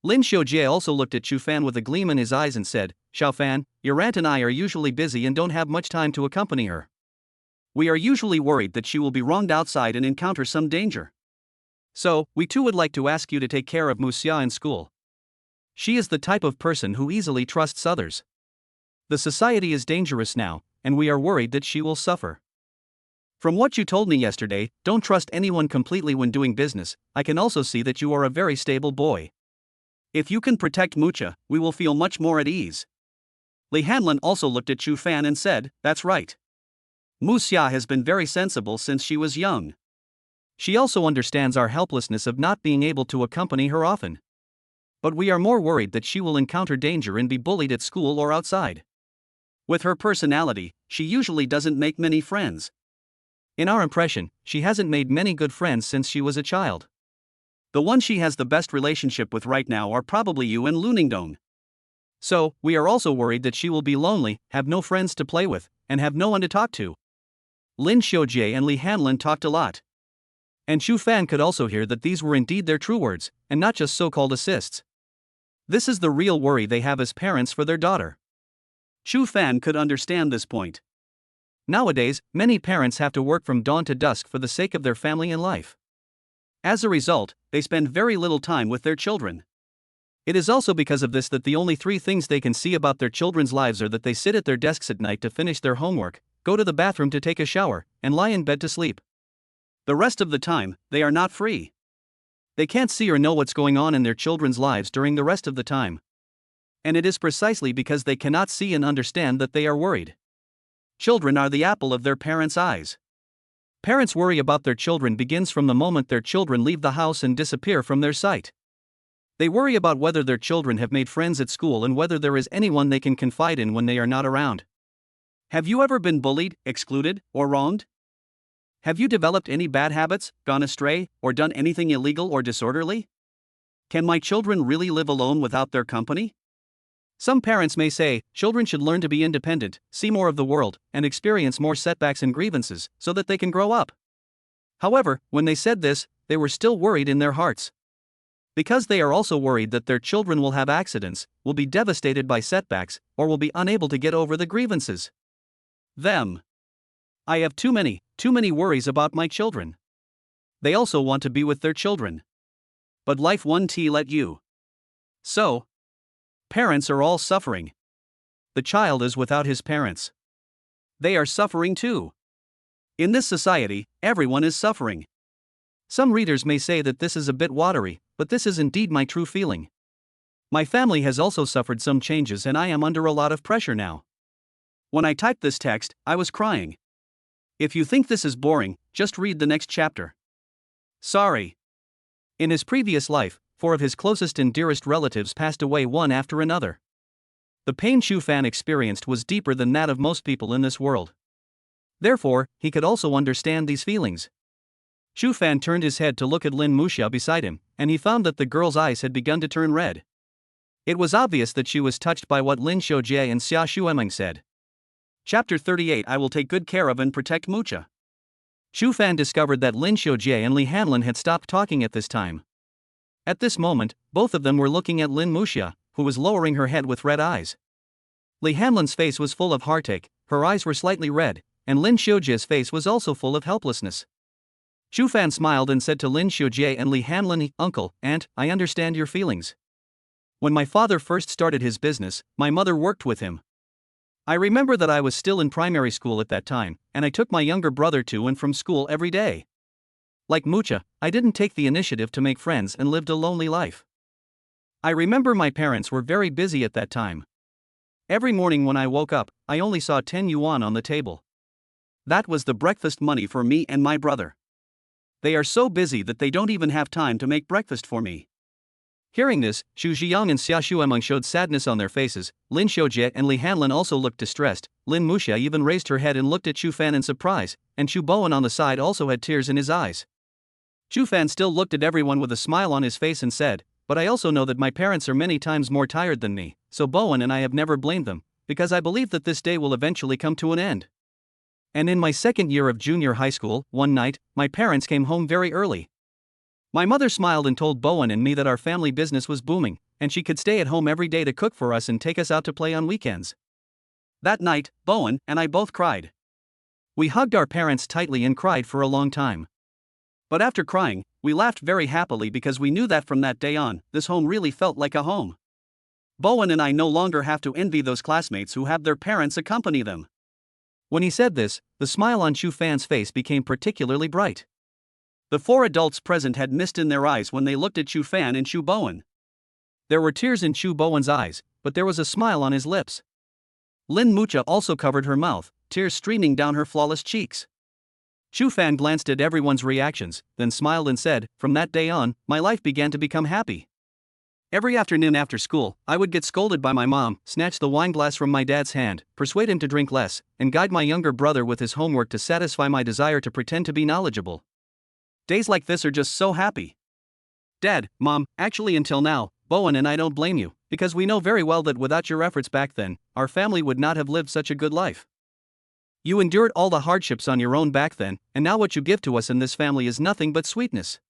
Lin Xiujie also looked at Chu Fan with a gleam in his eyes and said, "Xiao Fan, your aunt and I are usually busy and don't have much time to accompany her. We are usually worried that she will be wronged outside and encounter some danger. So, we too would like to ask you to take care of Muxia in school. She is the type of person who easily trusts others. The society is dangerous now, and we are worried that she will suffer." From what you told me yesterday, don't trust anyone completely when doing business. I can also see that you are a very stable boy. If you can protect Mucha, we will feel much more at ease. Li Hanlin also looked at Chu Fan and said, that's right. Mu Xia has been very sensible since she was young. She also understands our helplessness of not being able to accompany her often. But we are more worried that she will encounter danger and be bullied at school or outside. With her personality, she usually doesn't make many friends. In our impression, she hasn't made many good friends since she was a child. The ones she has the best relationship with right now are probably you and Luningdong. So, we are also worried that she will be lonely, have no friends to play with, and have no one to talk to. Lin Xiujie and Li Hanlin talked a lot. And Chu Fan could also hear that these were indeed their true words, and not just so-called assists. This is the real worry they have as parents for their daughter. Chu Fan could understand this point. Nowadays, many parents have to work from dawn to dusk for the sake of their family and life. As a result, they spend very little time with their children. It is also because of this that the only 3 things they can see about their children's lives are that they sit at their desks at night to finish their homework, go to the bathroom to take a shower, and lie in bed to sleep. The rest of the time, they are not free. They can't see or know what's going on in their children's lives during the rest of the time. And it is precisely because they cannot see and understand that they are worried. Children are the apple of their parents' eyes. Parents' worry about their children begins from the moment their children leave the house and disappear from their sight. They worry about whether their children have made friends at school and whether there is anyone they can confide in when they are not around. Have you ever been bullied, excluded, or wronged? Have you developed any bad habits, gone astray, or done anything illegal or disorderly? Can my children really live alone without their company? Some parents may say, children should learn to be independent, see more of the world, and experience more setbacks and grievances, so that they can grow up. However, when they said this, they were still worried in their hearts. Because they are also worried that their children will have accidents, will be devastated by setbacks, or will be unable to get over the grievances. I have too many worries about my children. They also want to be with their children. But life won't let you. So, parents are all suffering. The child is without his parents. They are suffering too. In this society, everyone is suffering. Some readers may say that this is a bit watery, but this is indeed my true feeling. My family has also suffered some changes and I am under a lot of pressure now. When I typed this text, I was crying. If you think this is boring, just read the next chapter. Sorry. In his previous life, 4 of his closest and dearest relatives passed away one after another. The pain Chu Fan experienced was deeper than that of most people in this world. Therefore, he could also understand these feelings. Chu Fan turned his head to look at Lin Muxia beside him, and he found that the girl's eyes had begun to turn red. It was obvious that she was touched by what Lin Xiujie and Xia Xuemeng said. Chapter 38 I will take good care of and protect Mucha. Chu Fan discovered that Lin Xiujie and Li Hanlin had stopped talking at this time. At this moment, both of them were looking at Lin Muxia, who was lowering her head with red eyes. Li Hanlin's face was full of heartache, her eyes were slightly red, and Lin Xiujie's face was also full of helplessness. Chu Fan smiled and said to Lin Xiujie and Li Hanlin, "Uncle, Aunt, I understand your feelings. When my father first started his business, my mother worked with him. I remember that I was still in primary school at that time, and I took my younger brother to and from school every day. Like Mucha, I didn't take the initiative to make friends and lived a lonely life. I remember my parents were very busy at that time. Every morning when I woke up, I only saw 10 yuan on the table. That was the breakfast money for me and my brother. They are so busy that they don't even have time to make breakfast for me." Hearing this, Xu Ziyang and Xia Xuemeng showed sadness on their faces. Lin Xiujie and Li Hanlin also looked distressed. Lin Muxia even raised her head and looked at Chu Fan in surprise, and Chu Bowen on the side also had tears in his eyes. Chu Fan still looked at everyone with a smile on his face and said, "But I also know that my parents are many times more tired than me, so Bowen and I have never blamed them, because I believe that this day will eventually come to an end. And in my second year of junior high school, one night, my parents came home very early. My mother smiled and told Bowen and me that our family business was booming, and she could stay at home every day to cook for us and take us out to play on weekends. That night, Bowen and I both cried. We hugged our parents tightly and cried for a long time. But after crying, we laughed very happily because we knew that from that day on, this home really felt like a home. Bowen and I no longer have to envy those classmates who have their parents accompany them. When he said this, the smile on Chu Fan's face became particularly bright. The four adults present had mist in their eyes when they looked at Chu Fan and Chu Bowen. There were tears in Chu Bowen's eyes, but there was a smile on his lips. Lin Mucha also covered her mouth, tears streaming down her flawless cheeks. Chu Fan glanced at everyone's reactions, then smiled and said, "From that day on, my life began to become happy. Every afternoon after school, I would get scolded by my mom, snatch the wine glass from my dad's hand, persuade him to drink less, and guide my younger brother with his homework to satisfy my desire to pretend to be knowledgeable. Days like this are just so happy. Dad, Mom, actually until now, Bowen and I don't blame you, because we know very well that without your efforts back then, our family would not have lived such a good life. You endured all the hardships on your own back then, and now what you give to us in this family is nothing but sweetness."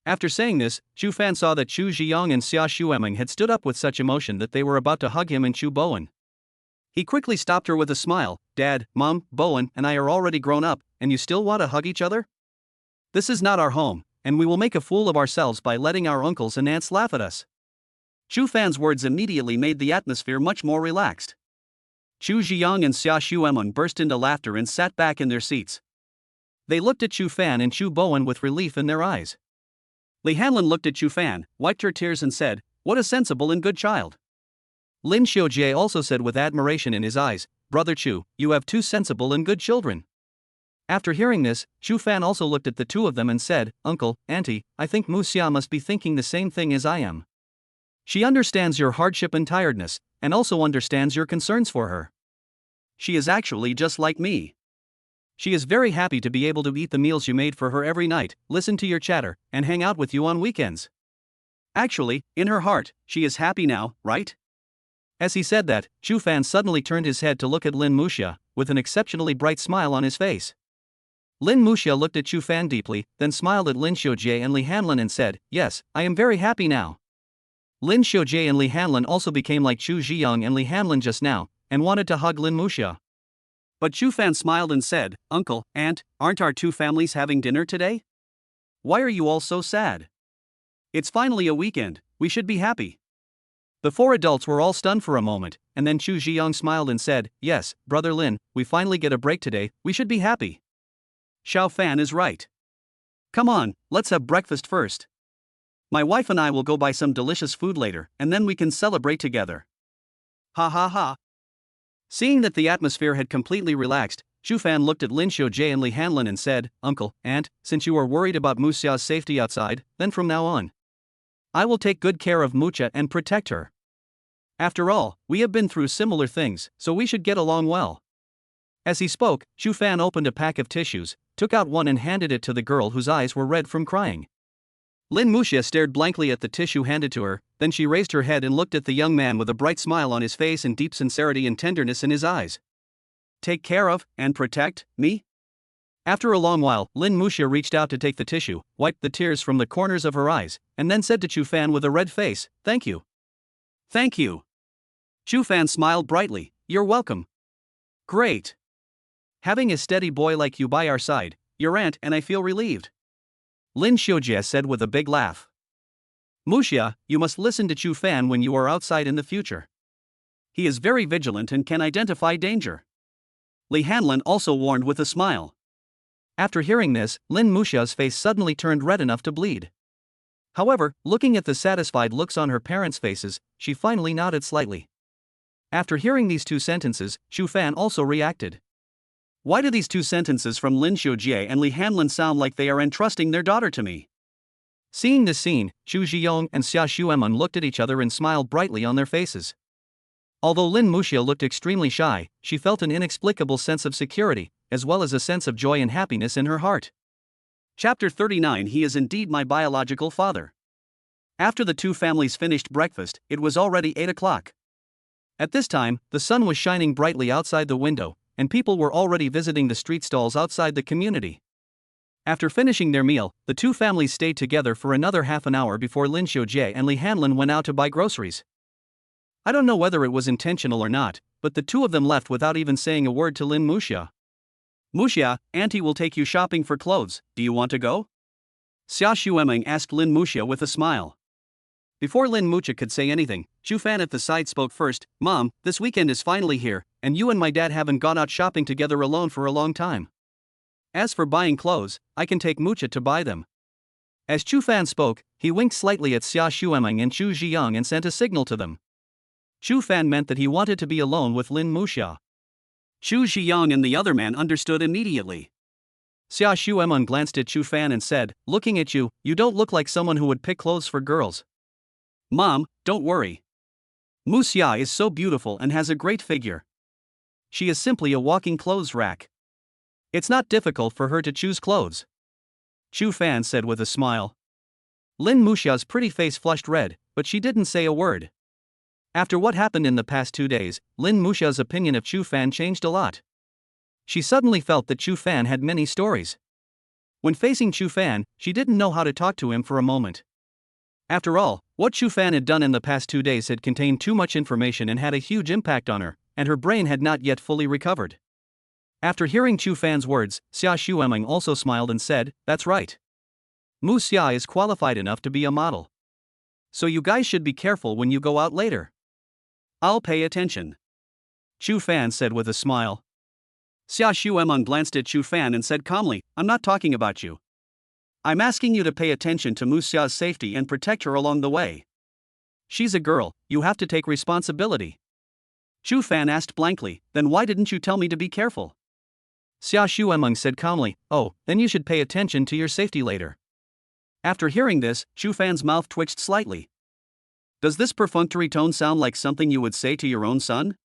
After saying this, Chu Fan saw that Chu Ziyong and Xia Xuemeng had stood up with such emotion that they were about to hug him and Chu Bowen. He quickly stopped her with a smile. "Dad, Mom, Bowen, and I are already grown up, and you still want to hug each other? This is not our home, and we will make a fool of ourselves by letting our uncles and aunts laugh at us." Chu Fan's words immediately made the atmosphere much more relaxed. Chu Ziyong and Xia Xuemeng burst into laughter and sat back in their seats. They looked at Chu Fan and Chu Bowen with relief in their eyes. Li Hanlin looked at Chu Fan, wiped her tears and said, "What a sensible and good child." Lin Xiujie also said with admiration in his eyes, "Brother Chu, you have two sensible and good children." After hearing this, Chu Fan also looked at the two of them and said, "Uncle, Auntie, I think Mu Xia must be thinking the same thing as I am. She understands your hardship and tiredness, and also understands your concerns for her. She is actually just like me. She is very happy to be able to eat the meals you made for her every night, listen to your chatter, and hang out with you on weekends. Actually, in her heart, she is happy now, right?" As he said that, Chu Fan suddenly turned his head to look at Lin Muxia, with an exceptionally bright smile on his face. Lin Muxia looked at Chu Fan deeply, then smiled at Lin Xiujie and Li Hanlin and said, "Yes, I am very happy now." Lin Xiujie and Li Hanlin also became like Chu Ziyong and Li Hanlin just now, and wanted to hug Lin Muxia. But Chu Fan smiled and said, "Uncle, Aunt, aren't our two families having dinner today? Why are you all so sad? It's finally a weekend, we should be happy." The four adults were all stunned for a moment, and then Chu Ziyong smiled and said, "Yes, Brother Lin, we finally get a break today, we should be happy. Xiao Fan is right. Come on, let's have breakfast first. My wife and I will go buy some delicious food later, and then we can celebrate together." Ha ha ha. Seeing that the atmosphere had completely relaxed, Chu Fan looked at Lin Xiujie and Li Hanlin and said, "Uncle, Aunt, since you are worried about Mu Xia's safety outside, then from now on, I will take good care of Mucha and protect her. After all, we have been through similar things, so we should get along well." As he spoke, Chu Fan opened a pack of tissues, took out one and handed it to the girl whose eyes were red from crying. Lin Muxia stared blankly at the tissue handed to her, then she raised her head and looked at the young man with a bright smile on his face and deep sincerity and tenderness in his eyes. "Take care of, and protect, me?" After a long while, Lin Muxia reached out to take the tissue, wiped the tears from the corners of her eyes, and then said to Chu Fan with a red face, "Thank you." "Thank you." Chu Fan smiled brightly, "You're welcome. Great. Having a steady boy like you by our side, your aunt and I feel relieved," Lin Xiujie said with a big laugh. "Muxia, you must listen to Chu Fan when you are outside in the future. He is very vigilant and can identify danger." Li Hanlin also warned with a smile. After hearing this, Lin Muxia's face suddenly turned red enough to bleed. However, looking at the satisfied looks on her parents' faces, she finally nodded slightly. After hearing these two sentences, Chu Fan also reacted. Why do these two sentences from Lin Xiujie and Li Hanlin sound like they are entrusting their daughter to me? Seeing this scene, Chu Ziyong and Xia Xuemeng looked at each other and smiled brightly on their faces. Although Lin Muxia looked extremely shy, she felt an inexplicable sense of security, as well as a sense of joy and happiness in her heart. Chapter 39. He is indeed my biological father. After the two families finished breakfast, it was already 8 o'clock. At this time, the sun was shining brightly outside the window, and people were already visiting the street stalls outside the community. After finishing their meal, the two families stayed together for another half an hour before Lin Xiujie and Li Hanlin went out to buy groceries. I don't know whether it was intentional or not, but the two of them left without even saying a word to Lin Muxia. "Muxia, Auntie will take you shopping for clothes, do you want to go?" Xia Xuemeng asked Lin Muxia with a smile. Before Lin Muxia could say anything, Chu Fan at the side spoke first. Mom, this weekend is finally here, and you and my dad haven't gone out shopping together alone for a long time. As for buying clothes, I can take Mucha to buy them. As Chu Fan spoke, he winked slightly at Xia Xuemeng and Chu Ziyang and sent a signal to them. Chu Fan meant that he wanted to be alone with Lin Muxia. Chu Ziyang and the other man understood immediately. Xia Xuemeng glanced at Chu Fan and said, "Looking at you, you don't look like someone who would pick clothes for girls." "Mom, don't worry. Muxia is so beautiful and has a great figure. She is simply a walking clothes rack. It's not difficult for her to choose clothes," Chu Fan said with a smile. Lin Muxia's pretty face flushed red, but she didn't say a word. After what happened in the past 2 days, Lin Muxia's opinion of Chu Fan changed a lot. She suddenly felt that Chu Fan had many stories. When facing Chu Fan, she didn't know how to talk to him for a moment. After all, what Chu Fan had done in the past 2 days had contained too much information and had a huge impact on her, and her brain had not yet fully recovered. After hearing Chu Fan's words, Xia Xuemeng also smiled and said, "That's right. Muxia is qualified enough to be a model. So you guys should be careful when you go out later." "I'll pay attention," Chu Fan said with a smile. Xia Xuemeng glanced at Chu Fan and said calmly, "I'm not talking about you. I'm asking you to pay attention to Muxia's safety and protect her along the way. She's a girl, you have to take responsibility." Chu Fan asked blankly, "Then why didn't you tell me to be careful?" Xia Xuemeng said calmly, "Oh, then you should pay attention to your safety later." After hearing this, Chu Fan's mouth twitched slightly. Does this perfunctory tone sound like something you would say to your own son?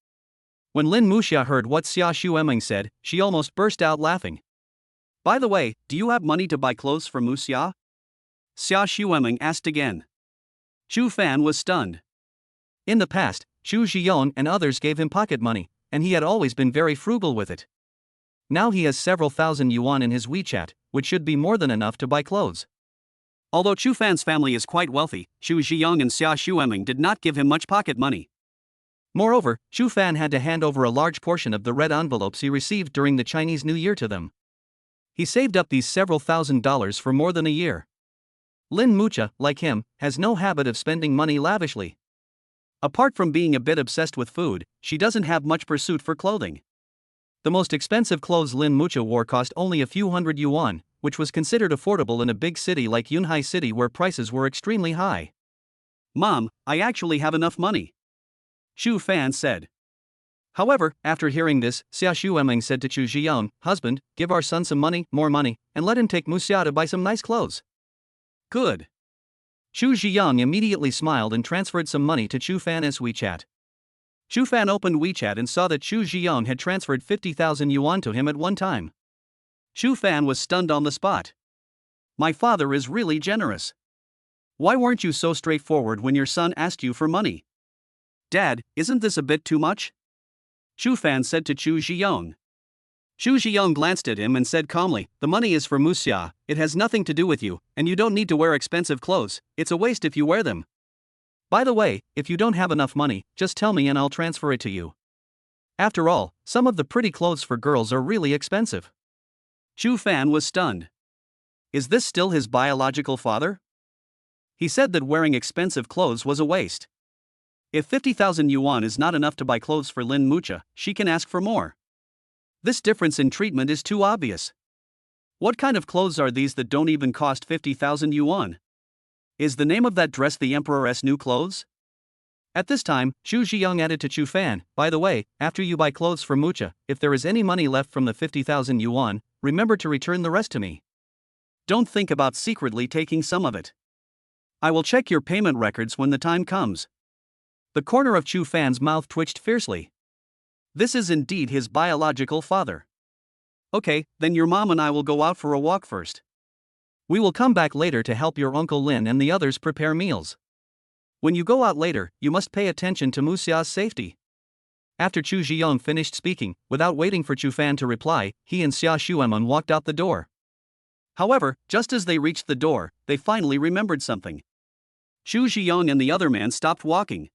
When Lin Muxia heard what Xia Xuemeng said, she almost burst out laughing. "By the way, do you have money to buy clothes for Muxia?" Xia Xuemeng asked again. Chu Fan was stunned. In the past, Chu Ziyong and others gave him pocket money, and he had always been very frugal with it. Now he has several thousand yuan in his WeChat, which should be more than enough to buy clothes. Although Chu Fan's family is quite wealthy, Chu Ziyong and Xia Xuemeng did not give him much pocket money. Moreover, Chu Fan had to hand over a large portion of the red envelopes he received during the Chinese New Year to them. He saved up these several $1,000s for more than a year. Lin Muxia, like him, has no habit of spending money lavishly. Apart from being a bit obsessed with food, she doesn't have much pursuit for clothing. The most expensive clothes Lin Muxia wore cost only a few hundred yuan, which was considered affordable in a big city like Yunhai City where prices were extremely high. "Mom, I actually have enough money," Chu Fan said. However, after hearing this, Xia Xuemeng said to Chu Ziyang, "Husband, give our son some money, more money, and let him take Muxia to buy some nice clothes." "Good." Chu Ziyang immediately smiled and transferred some money to Chu Fan's WeChat. Chu Fan opened WeChat and saw that Chu Ziyang had transferred 50,000 yuan to him at one time. Chu Fan was stunned on the spot. "My father is really generous. Why weren't you so straightforward when your son asked you for money?" "Dad, isn't this a bit too much?" Chu Fan said to Chu Ziyang. Chu Ziyang glanced at him and said calmly, "The money is for Muxia, it has nothing to do with you, and you don't need to wear expensive clothes, it's a waste if you wear them. By the way, if you don't have enough money, just tell me and I'll transfer it to you. After all, some of the pretty clothes for girls are really expensive." Chu Fan was stunned. Is this still his biological father? He said that wearing expensive clothes was a waste. If 50,000 yuan is not enough to buy clothes for Lin Muxia, she can ask for more. This difference in treatment is too obvious. What kind of clothes are these that don't even cost 50,000 yuan? Is the name of that dress the Emperor's new clothes? At this time, Chu Ziyang added to Chu Fan, "By the way, after you buy clothes for Muxia, if there is any money left from the 50,000 yuan, remember to return the rest to me. Don't think about secretly taking some of it. I will check your payment records when the time comes." The corner of Chu Fan's mouth twitched fiercely. This is indeed his biological father. "Okay, then your mom and I will go out for a walk first. We will come back later to help your Uncle Lin and the others prepare meals. When you go out later, you must pay attention to Muxia's safety." After Chu Ziyang finished speaking, without waiting for Chu Fan to reply, he and Xia Xuemeng walked out the door. However, just as they reached the door, they finally remembered something. Chu Ziyang and the other man stopped walking.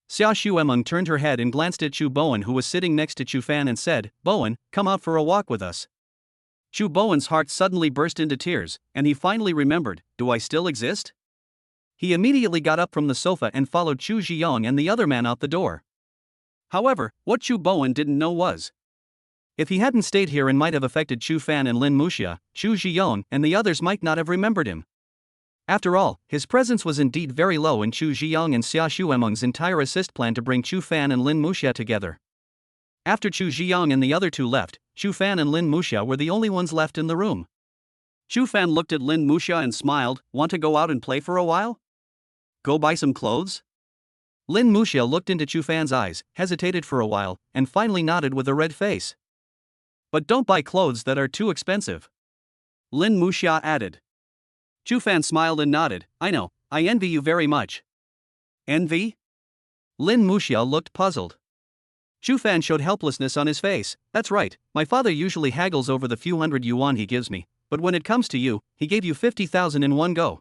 Xia Xuemeng turned her head and glanced at Chu Bowen, who was sitting next to Chu Fan, and said, "Bowen, come out for a walk with us." Chu Bowen's heart suddenly burst into tears, and he finally remembered, "Do I still exist? He immediately got up from the sofa and followed Chu Ziyong and the other man out the door. However, what Chu Bowen didn't know was, if he hadn't stayed here and might have affected Chu Fan and Lin Muxia, Chu Ziyong and the others might not have remembered him. After all, his presence was indeed very low in Chu Ziyong and Xia Shuemeng's entire assist plan to bring Chu Fan and Lin Muxia together. After Chu Ziyong and the other two left, Chu Fan and Lin Muxia were the only ones left in the room. Chu Fan looked at Lin Muxia and smiled. Want to go out and play for a while? Go buy some clothes? Lin Muxia looked into Chu Fan's eyes, hesitated for a while, and finally nodded with a red face. But don't buy clothes that are too expensive. Lin Muxia added. Chu Fan smiled and nodded. I know, I envy you very much. Envy? Lin Muxia looked puzzled. Chu Fan showed helplessness on his face. That's right, my father usually haggles over the few hundred yuan he gives me, but when it comes to you, he gave you 50,000 in one go.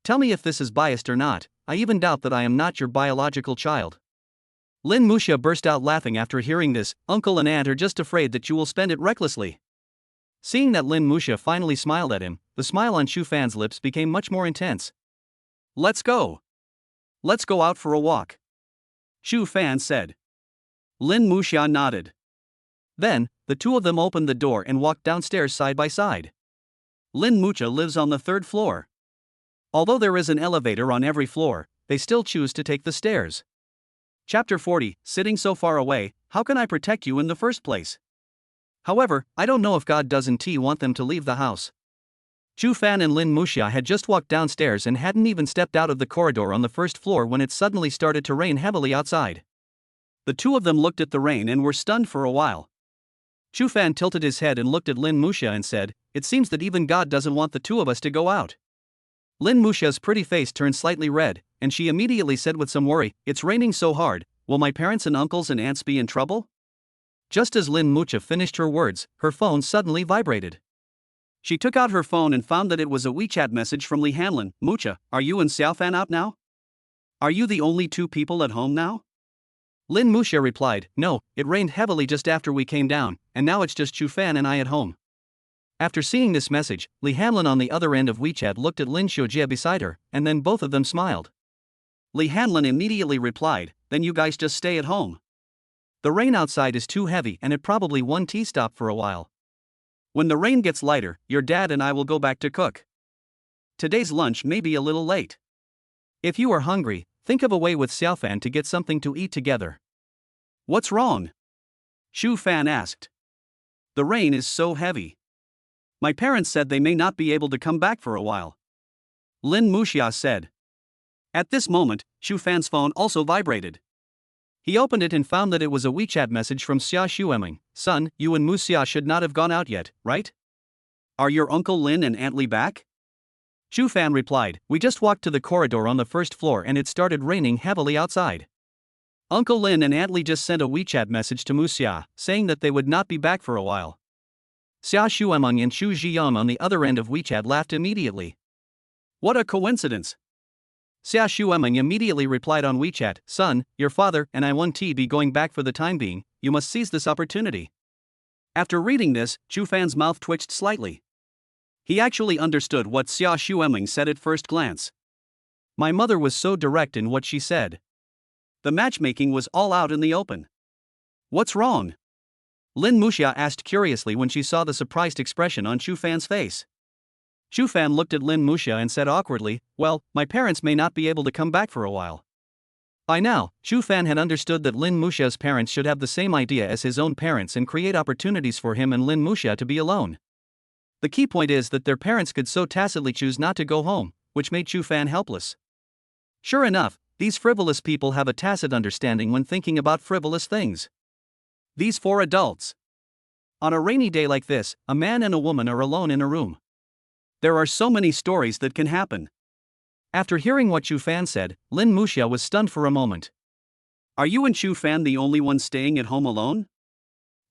Tell me if this is biased or not, I even doubt that I am not your biological child. Lin Muxia burst out laughing after hearing this. Uncle and aunt are just afraid that you will spend it recklessly. Seeing that Lin Muxia finally smiled at him, the smile on Chu Fan's lips became much more intense. Let's go. Let's go out for a walk. Chu Fan said. Lin Muxia nodded. Then, the two of them opened the door and walked downstairs side by side. Lin Muxia lives on the 3rd floor. Although there is an elevator on every floor, they still choose to take the stairs. Chapter 40, Sitting so far away, how can I protect you in the first place? However, I don't know if God doesn't want them to leave the house. Chu Fan and Lin Muxia had just walked downstairs and hadn't even stepped out of the corridor on the 1st floor when it suddenly started to rain heavily outside. The two of them looked at the rain and were stunned for a while. Chu Fan tilted his head and looked at Lin Muxia and said, It seems that even God doesn't want the two of us to go out. Lin Muxia's pretty face turned slightly red, and she immediately said with some worry, It's raining so hard, will my parents and uncles and aunts be in trouble? Just as Lin Muxia finished her words, her phone suddenly vibrated. She took out her phone and found that it was a WeChat message from Li Hanlin. Muxia, are you and Xiaofan out now? Are you the only two people at home now? Lin Muxia replied, No, it rained heavily just after we came down, and now it's just Chu Fan and I at home. After seeing this message, Li Hanlin on the other end of WeChat looked at Lin Xiujie beside her, and then both of them smiled. Li Hanlin immediately replied, Then you guys just stay at home. The rain outside is too heavy and it probably won't stop for a while. When the rain gets lighter, your dad and I will go back to cook. Today's lunch may be a little late. If you are hungry, think of a way with Xiaofan to get something to eat together. What's wrong? Chu Fan asked. The rain is so heavy. My parents said they may not be able to come back for a while. Lin Muxia said. At this moment, Chu Fan's phone also vibrated. He opened it and found that it was a WeChat message from Xia Shuemeng. Son, you and Muxia should not have gone out yet, right? Are your Uncle Lin and Aunt Li back? Chu Fan replied, We just walked to the corridor on the 1st floor and it started raining heavily outside. Uncle Lin and Aunt Li just sent a WeChat message to Muxia, saying that they would not be back for a while. Xia Shuemeng and Chu Ziyong on the other end of WeChat laughed immediately. What a coincidence! Xia Shuemeng immediately replied on WeChat, Son, your father and I won't be going back for the time being, you must seize this opportunity. After reading this, Chu Fan's mouth twitched slightly. He actually understood what Xia Shuemeng said at first glance. My mother was so direct in what she said. The matchmaking was all out in the open. What's wrong? Lin Muxia asked curiously when she saw the surprised expression on Chu Fan's face. Chu Fan looked at Lin Muxia and said awkwardly, Well, my parents may not be able to come back for a while. By now, Chu Fan had understood that Lin Muxia's parents should have the same idea as his own parents and create opportunities for him and Lin Muxia to be alone. The key point is that their parents could so tacitly choose not to go home, which made Chu Fan helpless. Sure enough, these frivolous people have a tacit understanding when thinking about frivolous things. These 4 adults. On a rainy day like this, a man and a woman are alone in a room. There are so many stories that can happen. After hearing what Chu Fan said, Lin Muxia was stunned for a moment. Are you and Chu Fan the only ones staying at home alone?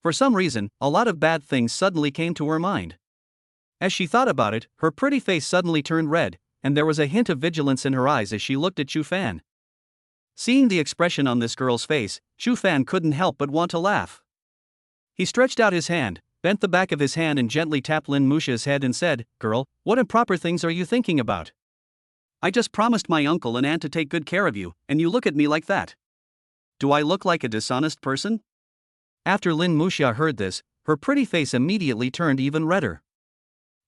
For some reason, a lot of bad things suddenly came to her mind. As she thought about it, her pretty face suddenly turned red, and there was a hint of vigilance in her eyes as she looked at Chu Fan. Seeing the expression on this girl's face, Chu Fan couldn't help but want to laugh. He stretched out his hand, bent the back of his hand and gently tapped Lin Muxia's head and said, Girl, what improper things are you thinking about? I just promised my uncle and aunt to take good care of you, and you look at me like that. Do I look like a dishonest person? After Lin Muxia heard this, her pretty face immediately turned even redder.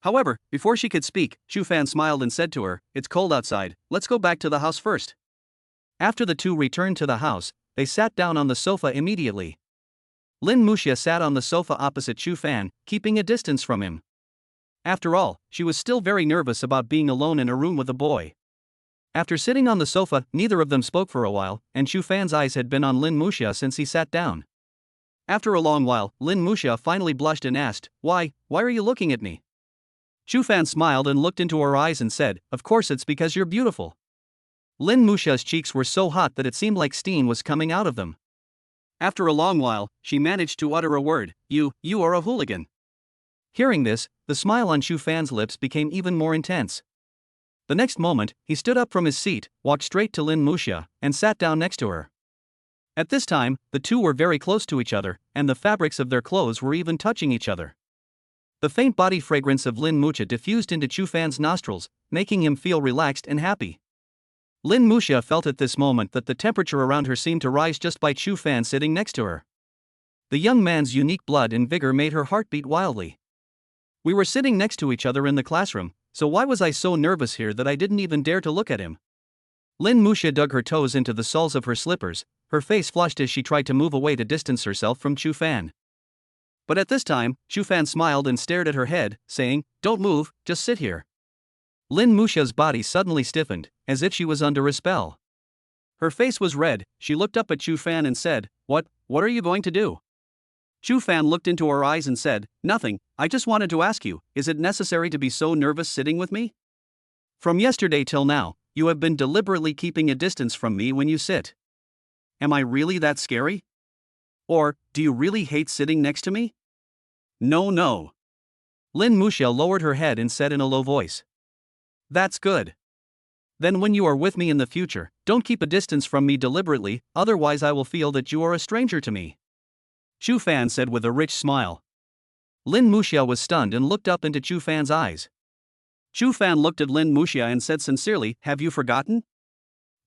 However, before she could speak, Xu Fan smiled and said to her, "It's cold outside, let's go back to the house first." After the two returned to the house, they sat down on the sofa immediately. Lin Muxia sat on the sofa opposite Xu Fan, keeping a distance from him. After all, she was still very nervous about being alone in a room with a boy. After sitting on the sofa, neither of them spoke for a while, and Xu Fan's eyes had been on Lin Muxia since he sat down. After a long while, Lin Muxia finally blushed and asked, Why are you looking at me?" Xu Fan smiled and looked into her eyes and said, "Of course it's because you're beautiful." Lin Muxia's cheeks were so hot that it seemed like steam was coming out of them. After a long while, she managed to utter a word, You are a hooligan." Hearing this, the smile on Xu Fan's lips became even more intense. The next moment, he stood up from his seat, walked straight to Lin Muxia, and sat down next to her. At this time, the two were very close to each other, and the fabrics of their clothes were even touching each other. The faint body fragrance of Lin Muxia diffused into Xu Fan's nostrils, making him feel relaxed and happy. Lin Muxia felt at this moment that the temperature around her seemed to rise just by Xu Fan sitting next to her. The young man's unique blood and vigor made her heart beat wildly. "We were sitting next to each other in the classroom, so why was I so nervous here that I didn't even dare to look at him?" Lin Muxia dug her toes into the soles of her slippers, her face flushed as she tried to move away to distance herself from Xu Fan. But at this time, Xu Fan smiled and stared at her head, saying, "Don't move, just sit here." Lin Muxia's body suddenly stiffened, as if she was under a spell. Her face was red, she looked up at Xu Fan and said, What are you going to do?" Xu Fan looked into her eyes and said, "Nothing, I just wanted to ask you, is it necessary to be so nervous sitting with me? From yesterday till now, you have been deliberately keeping a distance from me when you sit. Am I really that scary? Or, do you really hate sitting next to me?" No. Lin Muxia lowered her head and said in a low voice. "That's good. Then when you are with me in the future, don't keep a distance from me deliberately, otherwise I will feel that you are a stranger to me," Xu Fan said with a rich smile. Lin Muxia was stunned and looked up into Xu Fan's eyes. Xu Fan looked at Lin Muxia and said sincerely, "Have you forgotten?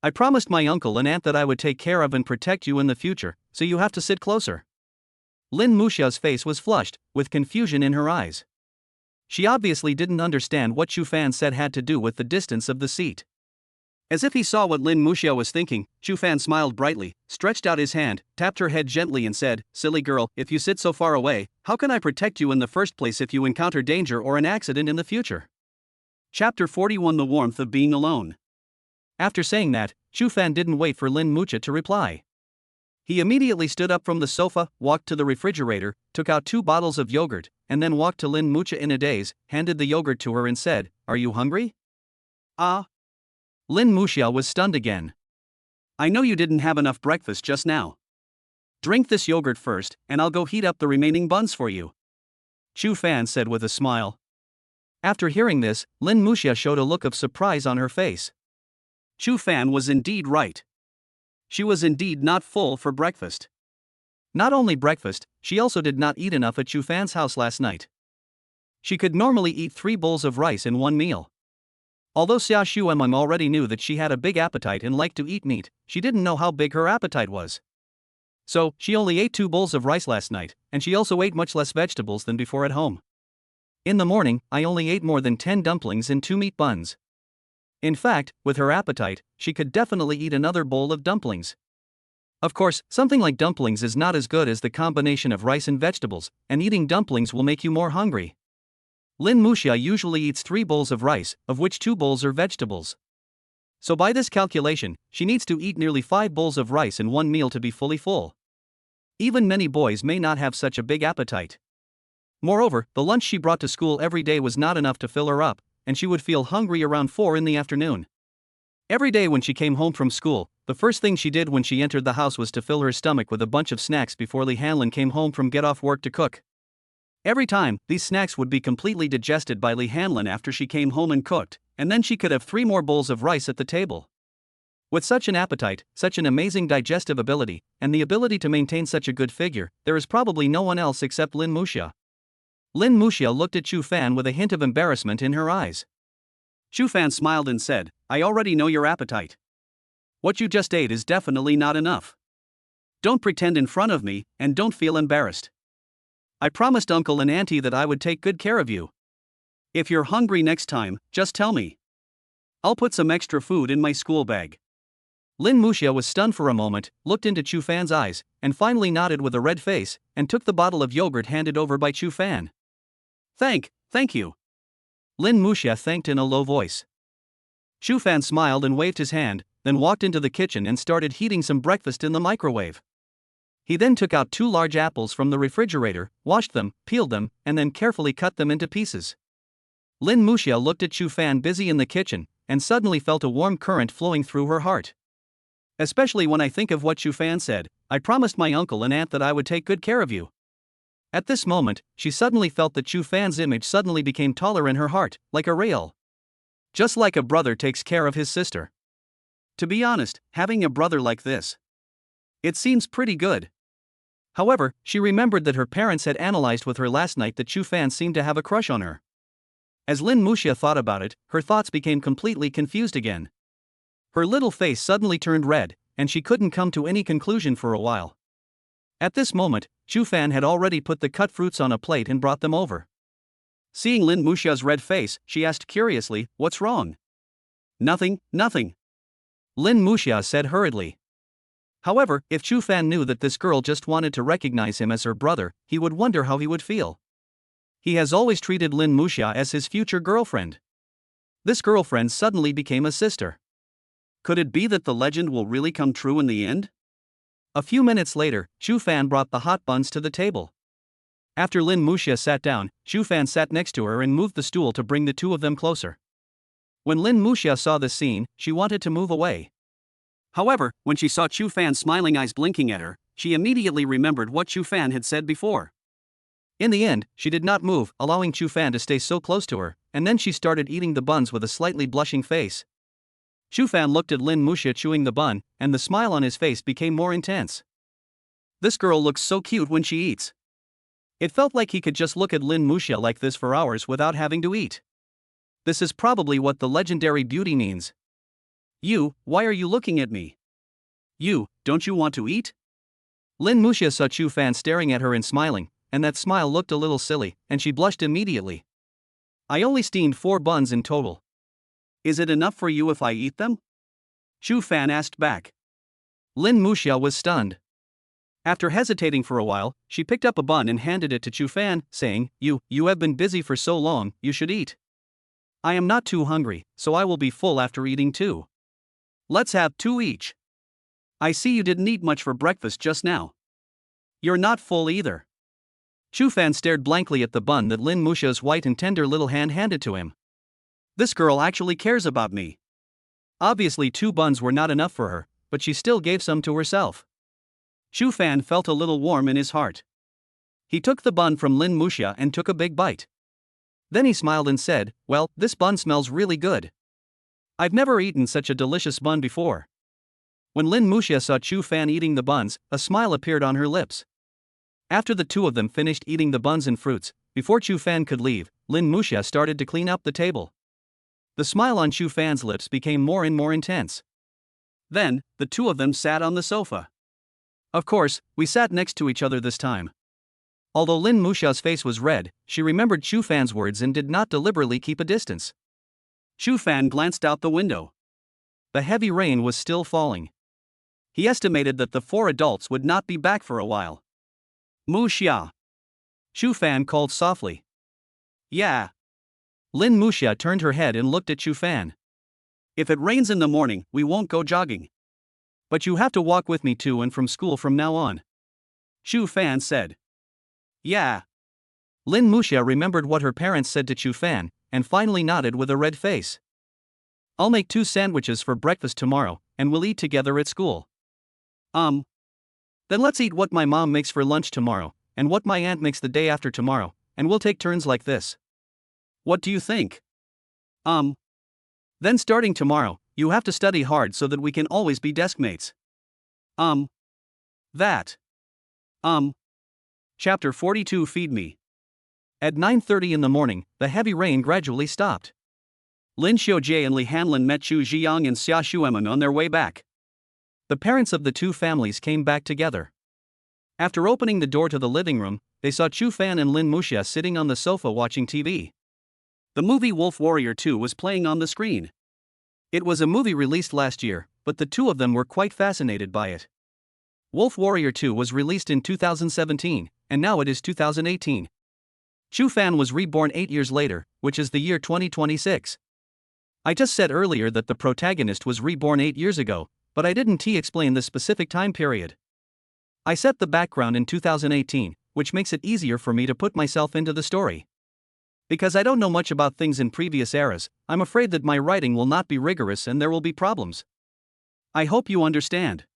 I promised my uncle and aunt that I would take care of and protect you in the future, so you have to sit closer." Lin Muxia's face was flushed, with confusion in her eyes. She obviously didn't understand what Xu Fan said had to do with the distance of the seat. As if he saw what Lin Muxia was thinking, Xu Fan smiled brightly, stretched out his hand, tapped her head gently and said, "Silly girl, if you sit so far away, how can I protect you in the first place if you encounter danger or an accident in the future?" Chapter 41: The Warmth of Being Alone. After saying that, Xu Fan didn't wait for Lin Muxia to reply. He immediately stood up from the sofa, walked to the refrigerator, took out 2 bottles of yogurt, and then walked to Lin Muxia in a daze, handed the yogurt to her and said, "Are you hungry?" "Ah." Lin Muxia was stunned again. "I know you didn't have enough breakfast just now. Drink this yogurt first, and I'll go heat up the remaining buns for you," Xu Fan said with a smile. After hearing this, Lin Muxia showed a look of surprise on her face. Xu Fan was indeed right. She was indeed not full for breakfast. Not only breakfast, she also did not eat enough at Xu Fan's house last night. She could normally eat 3 bowls of rice in one meal. Although Xia Xuemeng already knew that she had a big appetite and liked to eat meat, she didn't know how big her appetite was. So, she only ate 2 bowls of rice last night, and she also ate much less vegetables than before at home. In the morning, I only ate more than 10 dumplings and 2 meat buns. In fact, with her appetite, she could definitely eat another bowl of dumplings. Of course, something like dumplings is not as good as the combination of rice and vegetables, and eating dumplings will make you more hungry. Lin Muxia usually eats 3 bowls of rice, of which 2 bowls are vegetables. So by this calculation, she needs to eat nearly 5 bowls of rice in one meal to be fully full. Even many boys may not have such a big appetite. Moreover, the lunch she brought to school every day was not enough to fill her up, and she would feel hungry around 4 in the afternoon. Every day when she came home from school, the first thing she did when she entered the house was to fill her stomach with a bunch of snacks before Li Hanlin came home from get off work to cook. Every time, these snacks would be completely digested by Li Hanlin after she came home and cooked, and then she could have 3 more bowls of rice at the table. With such an appetite, such an amazing digestive ability, and the ability to maintain such a good figure, there is probably no one else except Lin Muxia. Lin Muxia looked at Xu Fan with a hint of embarrassment in her eyes. Xu Fan smiled and said, I already know your appetite. What you just ate is definitely not enough. Don't pretend in front of me, and don't feel embarrassed. I promised Uncle and Auntie that I would take good care of you. If you're hungry next time, just tell me. I'll put some extra food in my school bag. Lin Muxia was stunned for a moment, looked into Chu Fan's eyes, and finally nodded with a red face, and took the bottle of yogurt handed over by Chu Fan. Thank you. Lin Muxia thanked in a low voice. Chu Fan smiled and waved his hand, then walked into the kitchen and started heating some breakfast in the microwave. He then took out 2 large apples from the refrigerator, washed them, peeled them, and then carefully cut them into pieces. Lin Muxia looked at Chu Fan busy in the kitchen, and suddenly felt a warm current flowing through her heart. Especially when I think of what Chu Fan said, I promised my uncle and aunt that I would take good care of you. At this moment, she suddenly felt that Chu Fan's image suddenly became taller in her heart, like a rail. Just like a brother takes care of his sister. To be honest, having a brother like this, it seems pretty good. However, she remembered that her parents had analyzed with her last night that Chu Fan seemed to have a crush on her. As Lin Muxia thought about it, her thoughts became completely confused again. Her little face suddenly turned red, and she couldn't come to any conclusion for a while. At this moment, Chu Fan had already put the cut fruits on a plate and brought them over. Seeing Lin Muxia's red face, she asked curiously, "What's wrong?" Nothing. Lin Muxia said hurriedly. However, if Chu Fan knew that this girl just wanted to recognize him as her brother, he would wonder how he would feel. He has always treated Lin Muxia as his future girlfriend. This girlfriend suddenly became a sister. Could it be that the legend will really come true in the end? A few minutes later, Chu Fan brought the hot buns to the table. After Lin Muxia sat down, Chu Fan sat next to her and moved the stool to bring the two of them closer. When Lin Muxia saw this scene, she wanted to move away. However, when she saw Chu Fan's smiling eyes blinking at her, she immediately remembered what Chu Fan had said before. In the end, she did not move, allowing Chu Fan to stay so close to her, and then she started eating the buns with a slightly blushing face. Chu Fan looked at Lin Muxia chewing the bun, and the smile on his face became more intense. This girl looks so cute when she eats. It felt like he could just look at Lin Muxia like this for hours without having to eat. This is probably what the legendary beauty means. You, why are you looking at me? You, don't you want to eat? Lin Muxia saw Chu Fan staring at her and smiling, and that smile looked a little silly, and she blushed immediately. I only steamed 4 buns in total. Is it enough for you if I eat them? Chu Fan asked back. Lin Muxia was stunned. After hesitating for a while, she picked up a bun and handed it to Chu Fan, saying, You have been busy for so long, you should eat. I am not too hungry, so I will be full after eating too. Let's have 2 each. I see you didn't eat much for breakfast just now. You're not full either. Chu Fan stared blankly at the bun that Lin Muxia's white and tender little hand handed to him. This girl actually cares about me. Obviously 2 buns were not enough for her, but she still gave some to herself. Chu Fan felt a little warm in his heart. He took the bun from Lin Muxia and took a big bite. Then he smiled and said, Well, this bun smells really good. I've never eaten such a delicious bun before. When Lin Muxia saw Chu Fan eating the buns, a smile appeared on her lips. After the two of them finished eating the buns and fruits, before Chu Fan could leave, Lin Muxia started to clean up the table. The smile on Chu Fan's lips became more and more intense. Then, the two of them sat on the sofa. Of course, we sat next to each other this time. Although Lin Muxia's face was red, she remembered Chu Fan's words and did not deliberately keep a distance. Chu Fan glanced out the window. The heavy rain was still falling. He estimated that the 4 adults would not be back for a while. Muxia. Chu Fan called softly. Yeah. Lin Muxia turned her head and looked at Chu Fan. If it rains in the morning, we won't go jogging. But you have to walk with me to and from school from now on. Chu Fan said. Yeah. Lin Muxia remembered what her parents said to Chu Fan, and finally nodded with a red face. I'll make 2 sandwiches for breakfast tomorrow, and we'll eat together at school. Then let's eat what my mom makes for lunch tomorrow, and what my aunt makes the day after tomorrow, and we'll take turns like this. What do you think? Then starting tomorrow, you have to study hard so that we can always be deskmates. That. Chapter 42 Feed Me. At 9:30 in the morning, the heavy rain gradually stopped. Lin Xiaojie and Li Hanlin met Chu Ziyang and Xia Xuemin on their way back. The parents of the two families came back together. After opening the door to the living room, they saw Chu Fan and Lin Muxia sitting on the sofa watching TV. The movie Wolf Warrior 2 was playing on the screen. It was a movie released last year, but the two of them were quite fascinated by it. Wolf Warrior 2 was released in 2017, and now it is 2018. Chu Fan was reborn 8 years later, which is the year 2026. I just said earlier that the protagonist was reborn 8 years ago, but I didn't explain the specific time period. I set the background in 2018, which makes it easier for me to put myself into the story. Because I don't know much about things in previous eras, I'm afraid that my writing will not be rigorous and there will be problems. I hope you understand.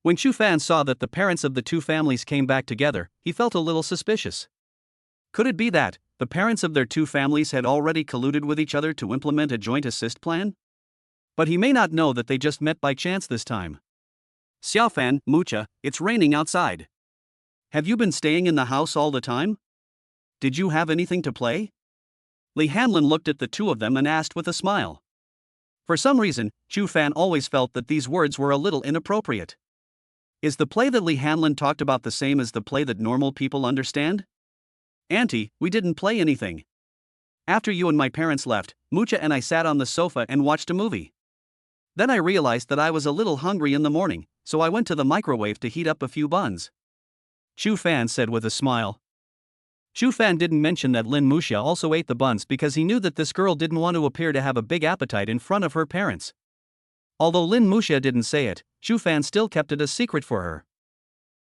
When Chu Fan saw that the parents of the two families came back together, he felt a little suspicious. Could it be that the parents of their two families had already colluded with each other to implement a joint assist plan? But he may not know that they just met by chance this time. Xiaofan, Mucha, it's raining outside. Have you been staying in the house all the time? Did you have anything to play? Li Hanlin looked at the two of them and asked with a smile. For some reason, Chu Fan always felt that these words were a little inappropriate. Is the play that Li Hanlin talked about the same as the play that normal people understand? Auntie, we didn't play anything. After you and my parents left, Mucha and I sat on the sofa and watched a movie. Then I realized that I was a little hungry in the morning, so I went to the microwave to heat up a few buns. Chu Fan said with a smile. Chu Fan didn't mention that Lin Muxia also ate the buns because he knew that this girl didn't want to appear to have a big appetite in front of her parents. Although Lin Muxia didn't say it, Chu Fan still kept it a secret for her.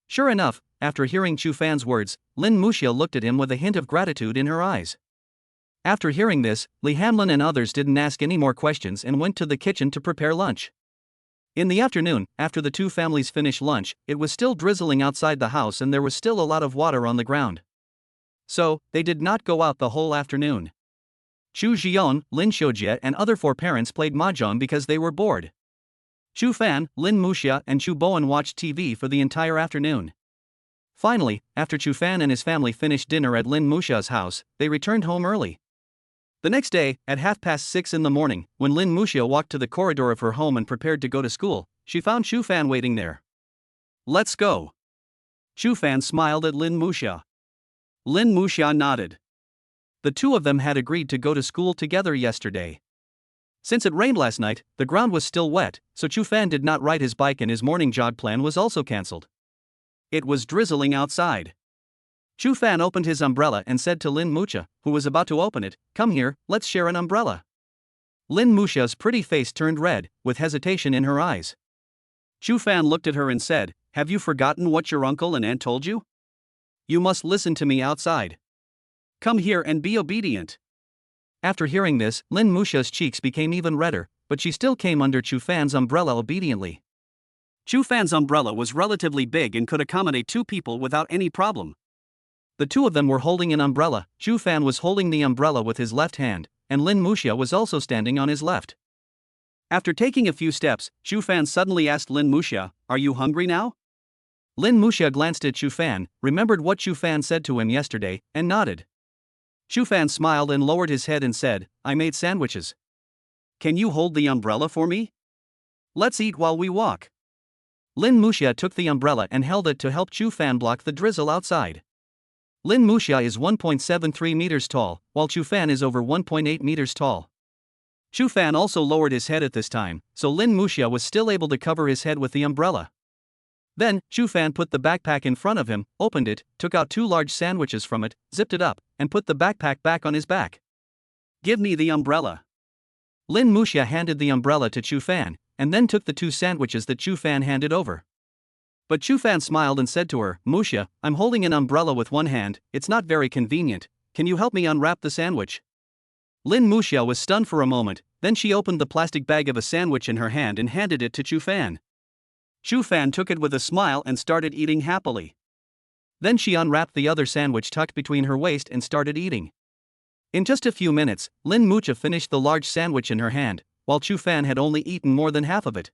Sure enough, after hearing Chu Fan's words, Lin Muxia looked at him with a hint of gratitude in her eyes. After hearing this, Li Hanlin and others didn't ask any more questions and went to the kitchen to prepare lunch. In the afternoon, after the two families finished lunch, it was still drizzling outside the house and there was still a lot of water on the ground. So, they did not go out the whole afternoon. Chu Ziyang, Lin Xiaojie and other four parents played mahjong because they were bored. Chu Fan, Lin Muxia and Chu Bowen watched TV for the entire afternoon. Finally, after Chu Fan and his family finished dinner at Lin Muxia's house, they returned home early. The next day, at 6:30 in the morning, when Lin Muxia walked to the corridor of her home and prepared to go to school, she found Chu Fan waiting there. Let's go. Chu Fan smiled at Lin Muxia. Lin Muxia nodded. The two of them had agreed to go to school together yesterday. Since it rained last night, the ground was still wet, so Chu Fan did not ride his bike and his morning jog plan was also cancelled. It was drizzling outside. Chu Fan opened his umbrella and said to Lin Muxia, who was about to open it, "Come here, let's share an umbrella." Lin Muxia's pretty face turned red, with hesitation in her eyes. Chu Fan looked at her and said, "Have you forgotten what your uncle and aunt told you? You must listen to me outside. Come here and be obedient." After hearing this, Lin Muxia's cheeks became even redder, but she still came under Chu Fan's umbrella obediently. Chu Fan's umbrella was relatively big and could accommodate two people without any problem. The two of them were holding an umbrella. Chu Fan was holding the umbrella with his left hand, and Lin Muxia was also standing on his left. After taking a few steps, Chu Fan suddenly asked Lin Muxia, "Are you hungry now?" Lin Muxia glanced at Chu Fan, remembered what Chu Fan said to him yesterday, and nodded. Chu Fan smiled and lowered his head and said, "I made sandwiches. Can you hold the umbrella for me? Let's eat while we walk." Lin Muxia took the umbrella and held it to help Chu Fan block the drizzle outside. Lin Muxia is 1.73 meters tall, while Chu Fan is over 1.8 meters tall. Chu Fan also lowered his head at this time, so Lin Muxia was still able to cover his head with the umbrella. Then, Chu Fan put the backpack in front of him, opened it, took out two large sandwiches from it, zipped it up, and put the backpack back on his back. "Give me the umbrella." Lin Muxia handed the umbrella to Chu Fan, and then took the two sandwiches that Chu Fan handed over. But Chu Fan smiled and said to her, "Muxia, I'm holding an umbrella with one hand, it's not very convenient, can you help me unwrap the sandwich?" Lin Muxia was stunned for a moment, then she opened the plastic bag of a sandwich in her hand and handed it to Chu Fan. Chu Fan took it with a smile and started eating happily. Then she unwrapped the other sandwich tucked between her waist and started eating. In just a few minutes, Lin Muxia finished the large sandwich in her hand, while Chu Fan had only eaten more than half of it.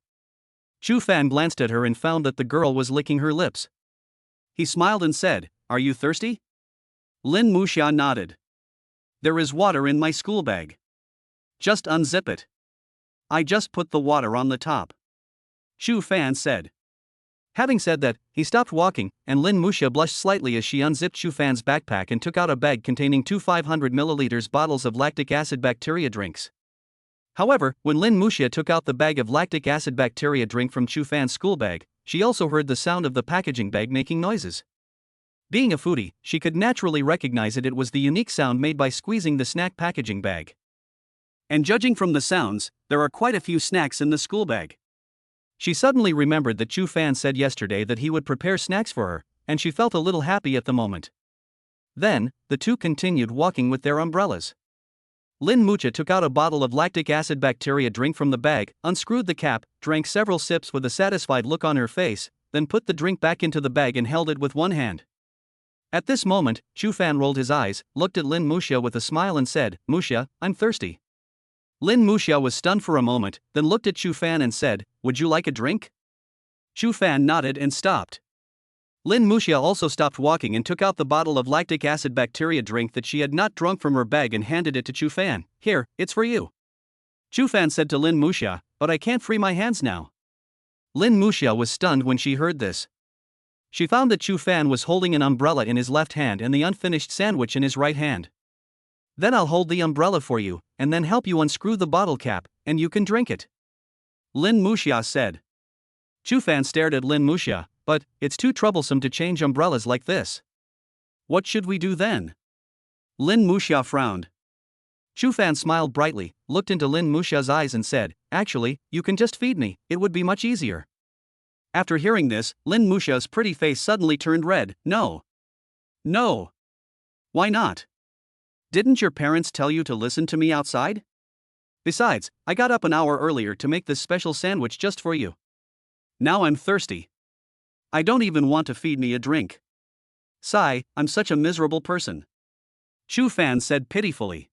Chu Fan glanced at her and found that the girl was licking her lips. He smiled and said, "Are you thirsty?" Lin Muxia nodded. "There is water in my school bag." Just unzip it. I just put the water on the top. Chu Fan said. Having said that, he stopped walking, and Lin Muxia blushed slightly as she unzipped Chu Fan's backpack and took out a bag containing two 500 milliliters bottles of lactic acid bacteria drinks. However, when Lin Muxia took out the bag of lactic acid bacteria drink from Chu Fan's school bag, she also heard the sound of the packaging bag making noises. Being a foodie, she could naturally recognize that it was the unique sound made by squeezing the snack packaging bag. And judging from the sounds, there are quite a few snacks in the school bag. She suddenly remembered that Chu Fan said yesterday that he would prepare snacks for her, and she felt a little happy at the moment. Then, the two continued walking with their umbrellas. Lin Muxia took out a bottle of lactic acid bacteria drink from the bag, unscrewed the cap, drank several sips with a satisfied look on her face, then put the drink back into the bag and held it with one hand. At this moment, Chu Fan rolled his eyes, looked at Lin Muxia with a smile and said, "Muxia, I'm thirsty." Lin Muxia was stunned for a moment, then looked at Chu Fan and said, "Would you like a drink?" Chu Fan nodded and stopped. Lin Muxia also stopped walking and took out the bottle of lactic acid bacteria drink that she had not drunk from her bag and handed it to Chu Fan. "Here, it's for you." Chu Fan said to Lin Muxia, "But I can't free my hands now." Lin Muxia was stunned when she heard this. She found that Chu Fan was holding an umbrella in his left hand and the unfinished sandwich in his right hand. "Then I'll hold the umbrella for you, and then help you unscrew the bottle cap, and you can drink it," Lin Muxia said. Chu Fan stared at Lin Muxia, "But it's too troublesome to change umbrellas like this. What should we do then?" Lin Muxia frowned. Chu Fan smiled brightly, looked into Lin Muxia's eyes and said, "Actually, you can just feed me, it would be much easier." After hearing this, Lin Muxia's pretty face suddenly turned red. "No. No. Why not? Didn't your parents tell you to listen to me outside? Besides, I got up an hour earlier to make this special sandwich just for you. Now I'm thirsty. I don't even want to feed me a drink. Sigh, I'm such a miserable person," Chu Fan said pitifully.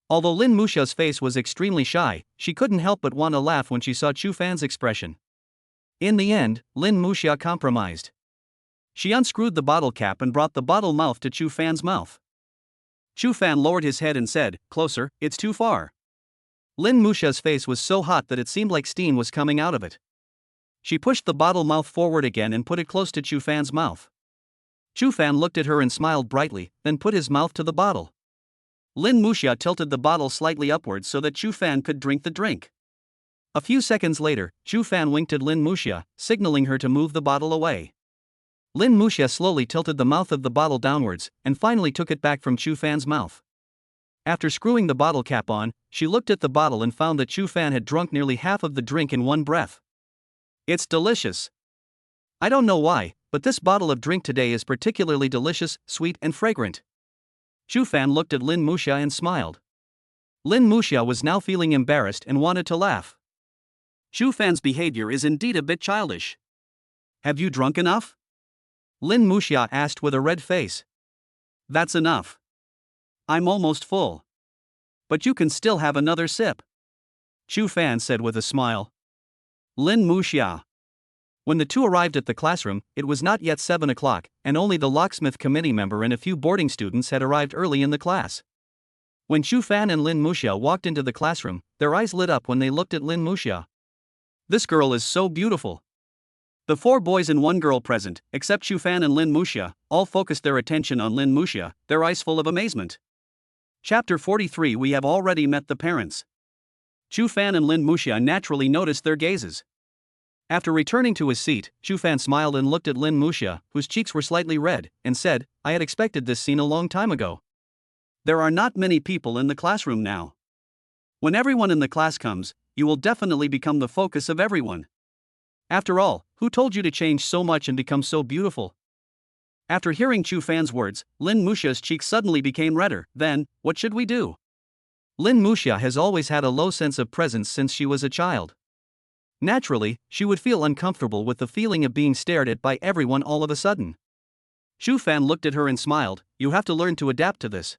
Although Lin Muxia's face was extremely shy, she couldn't help but want to laugh when she saw Chu Fan's expression. In the end, Lin Muxia compromised. She unscrewed the bottle cap and brought the bottle mouth to Chu Fan's mouth. Chu Fan lowered his head and said, "Closer, it's too far." Lin Muxia's face was so hot that it seemed like steam was coming out of it. She pushed the bottle mouth forward again and put it close to Chu Fan's mouth. Chu Fan looked at her and smiled brightly, then put his mouth to the bottle. Lin Muxia tilted the bottle slightly upwards so that Chu Fan could drink the drink. A few seconds later, Chu Fan winked at Lin Muxia, signaling her to move the bottle away. Lin Muxia slowly tilted the mouth of the bottle downwards, and finally took it back from Chu Fan's mouth. After screwing the bottle cap on, she looked at the bottle and found that Chu Fan had drunk nearly half of the drink in one breath. "It's delicious. I don't know why, but this bottle of drink today is particularly delicious, sweet and fragrant." Chu Fan looked at Lin Muxia and smiled. Lin Muxia was now feeling embarrassed and wanted to laugh. Chu Fan's behavior is indeed a bit childish. "Have you drunk enough?" Lin Muxia asked with a red face. "That's enough. I'm almost full. But you can still have another sip," Chu Fan said with a smile. Lin Muxia. When the two arrived at the classroom, it was not yet 7 o'clock, and only the locksmith committee member and a few boarding students had arrived early in the class. When Chu Fan and Lin Muxia walked into the classroom, their eyes lit up when they looked at Lin Muxia. "This girl is so beautiful." The 4 boys and 1 girl present, except Chu Fan and Lin Muxia, all focused their attention on Lin Muxia, their eyes full of amazement. Chapter 43. We have already met the parents. Chu Fan and Lin Muxia naturally noticed their gazes. After returning to his seat, Chu Fan smiled and looked at Lin Muxia, whose cheeks were slightly red, and said, "I had expected this scene a long time ago. There are not many people in the classroom now. When everyone in the class comes, you will definitely become the focus of everyone. After all, who told you to change so much and become so beautiful?" After hearing Chu Fan's words, Lin Muxia's cheeks suddenly became redder. "Then, what should we do?" Lin Muxia has always had a low sense of presence since she was a child. Naturally, she would feel uncomfortable with the feeling of being stared at by everyone all of a sudden. Chu Fan looked at her and smiled. "You have to learn to adapt to this.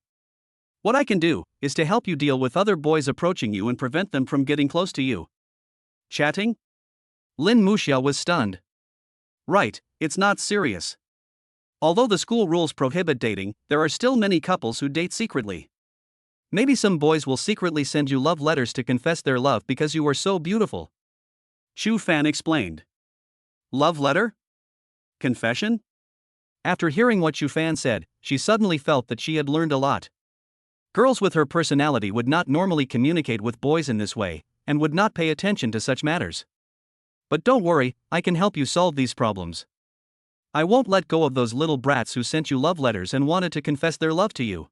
What I can do is to help you deal with other boys approaching you and prevent them from getting close to you." "Chatting?" Lin Muxia was stunned. "Right, it's not serious. Although the school rules prohibit dating, there are still many couples who date secretly. Maybe some boys will secretly send you love letters to confess their love because you are so beautiful. Chu Fan explained. Love letter? Confession? After hearing what Chu Fan said, she suddenly felt that she had learned a lot. Girls with her personality would not normally communicate with boys in this way, and would not pay attention to such matters. But don't worry, I can help you solve these problems. I won't let go of those little brats who sent you love letters and wanted to confess their love to you.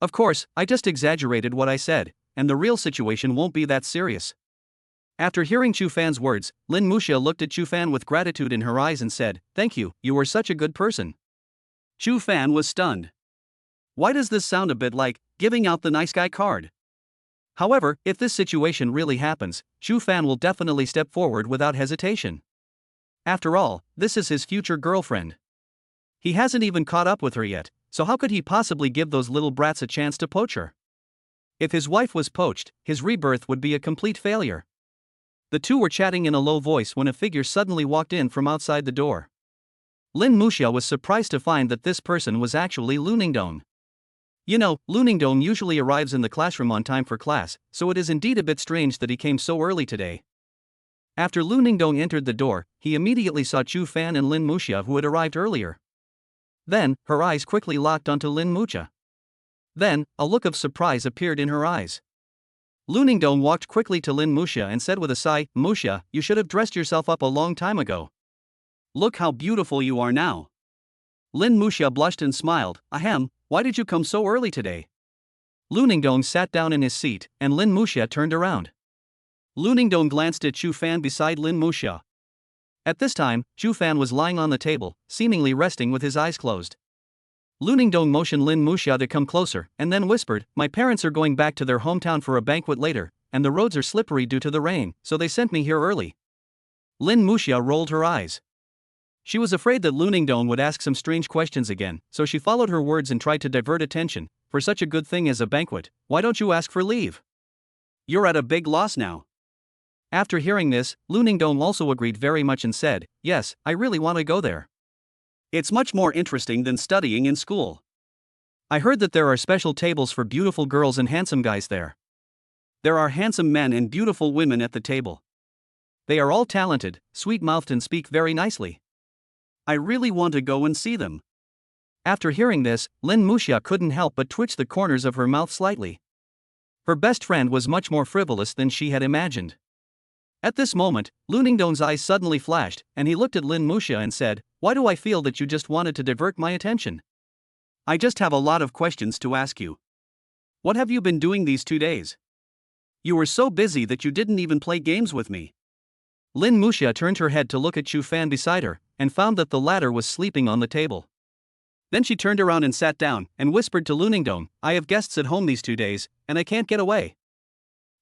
Of course, I just exaggerated what I said, and the real situation won't be that serious. After hearing Chu Fan's words, Lin Muxia looked at Chu Fan with gratitude in her eyes and said, "Thank you, you were such a good person." Chu Fan was stunned. Why does this sound a bit like giving out the nice guy card? However, if this situation really happens, Chu Fan will definitely step forward without hesitation. After all, this is his future girlfriend. He hasn't even caught up with her yet, so how could he possibly give those little brats a chance to poach her? If his wife was poached, his rebirth would be a complete failure. The two were chatting in a low voice when a figure suddenly walked in from outside the door. Lin Muxia was surprised to find that this person was actually Lu Ningdong. You know, Lu Ningdong usually arrives in the classroom on time for class, so it is indeed a bit strange that he came so early today. After Lu Ningdong entered the door, he immediately saw Chu Fan and Lin Muxia who had arrived earlier. Then, her eyes quickly locked onto Lin Muxia. Then, a look of surprise appeared in her eyes. Lu Ningdong walked quickly to Lin Muxia and said with a sigh, "Muxia, you should have dressed yourself up a long time ago. Look how beautiful you are now." Lin Muxia blushed and smiled, "Ahem, why did you come so early today?" Lu Ningdong sat down in his seat, and Lin Muxia turned around. Lu Ningdong glanced at Chu Fan beside Lin Muxia. At this time, Chu Fan was lying on the table, seemingly resting with his eyes closed. Lu Ningdong motioned Lin Muxia to come closer, and then whispered, "My parents are going back to their hometown for a banquet later, and the roads are slippery due to the rain, so they sent me here early." Lin Muxia rolled her eyes. She was afraid that Lu Ningdong would ask some strange questions again, so she followed her words and tried to divert attention. "For such a good thing as a banquet, why don't you ask for leave? You're at a big loss now." After hearing this, Lu Ningdong also agreed very much and said, "Yes, I really want to go there. It's much more interesting than studying in school. I heard that there are special tables for beautiful girls and handsome guys there. There are handsome men and beautiful women at the table. They are all talented, sweet-mouthed and speak very nicely. I really want to go and see them." After hearing this, Lin Muxia couldn't help but twitch the corners of her mouth slightly. Her best friend was much more frivolous than she had imagined. At this moment, Lu Ningdong's eyes suddenly flashed, and he looked at Lin Muxia and said, "Why do I feel that you just wanted to divert my attention? I just have a lot of questions to ask you. What have you been doing these 2 days? You were so busy that you didn't even play games with me." Lin Muxia turned her head to look at Chu Fan beside her, and found that the latter was sleeping on the table. Then she turned around and sat down, and whispered to Lu Ningdong, "I have guests at home these 2 days, and I can't get away."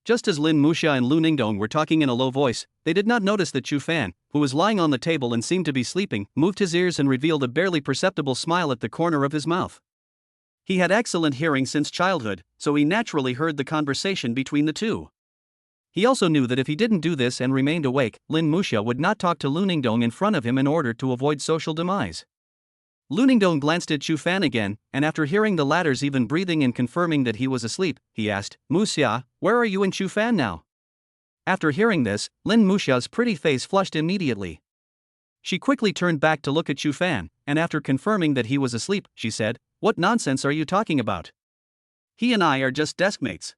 Just as Lin Muxia and Lu Ningdong were talking in a low voice, they did not notice that Chu Fan, who was lying on the table and seemed to be sleeping, moved his ears and revealed a barely perceptible smile at the corner of his mouth. He had excellent hearing since childhood, so he naturally heard the conversation between the two. He also knew that if he didn't do this and remained awake, Lin Muxia would not talk to Lu Ningdong in front of him in order to avoid social demise. Lu Ningdong glanced at Chu Fan again, and after hearing the latter's even breathing and confirming that he was asleep, he asked, "Muxia, where are you and Chu Fan now?" After hearing this, Lin Muxia's pretty face flushed immediately. She quickly turned back to look at Chu Fan, and after confirming that he was asleep, she said, "What nonsense are you talking about? He and I are just deskmates."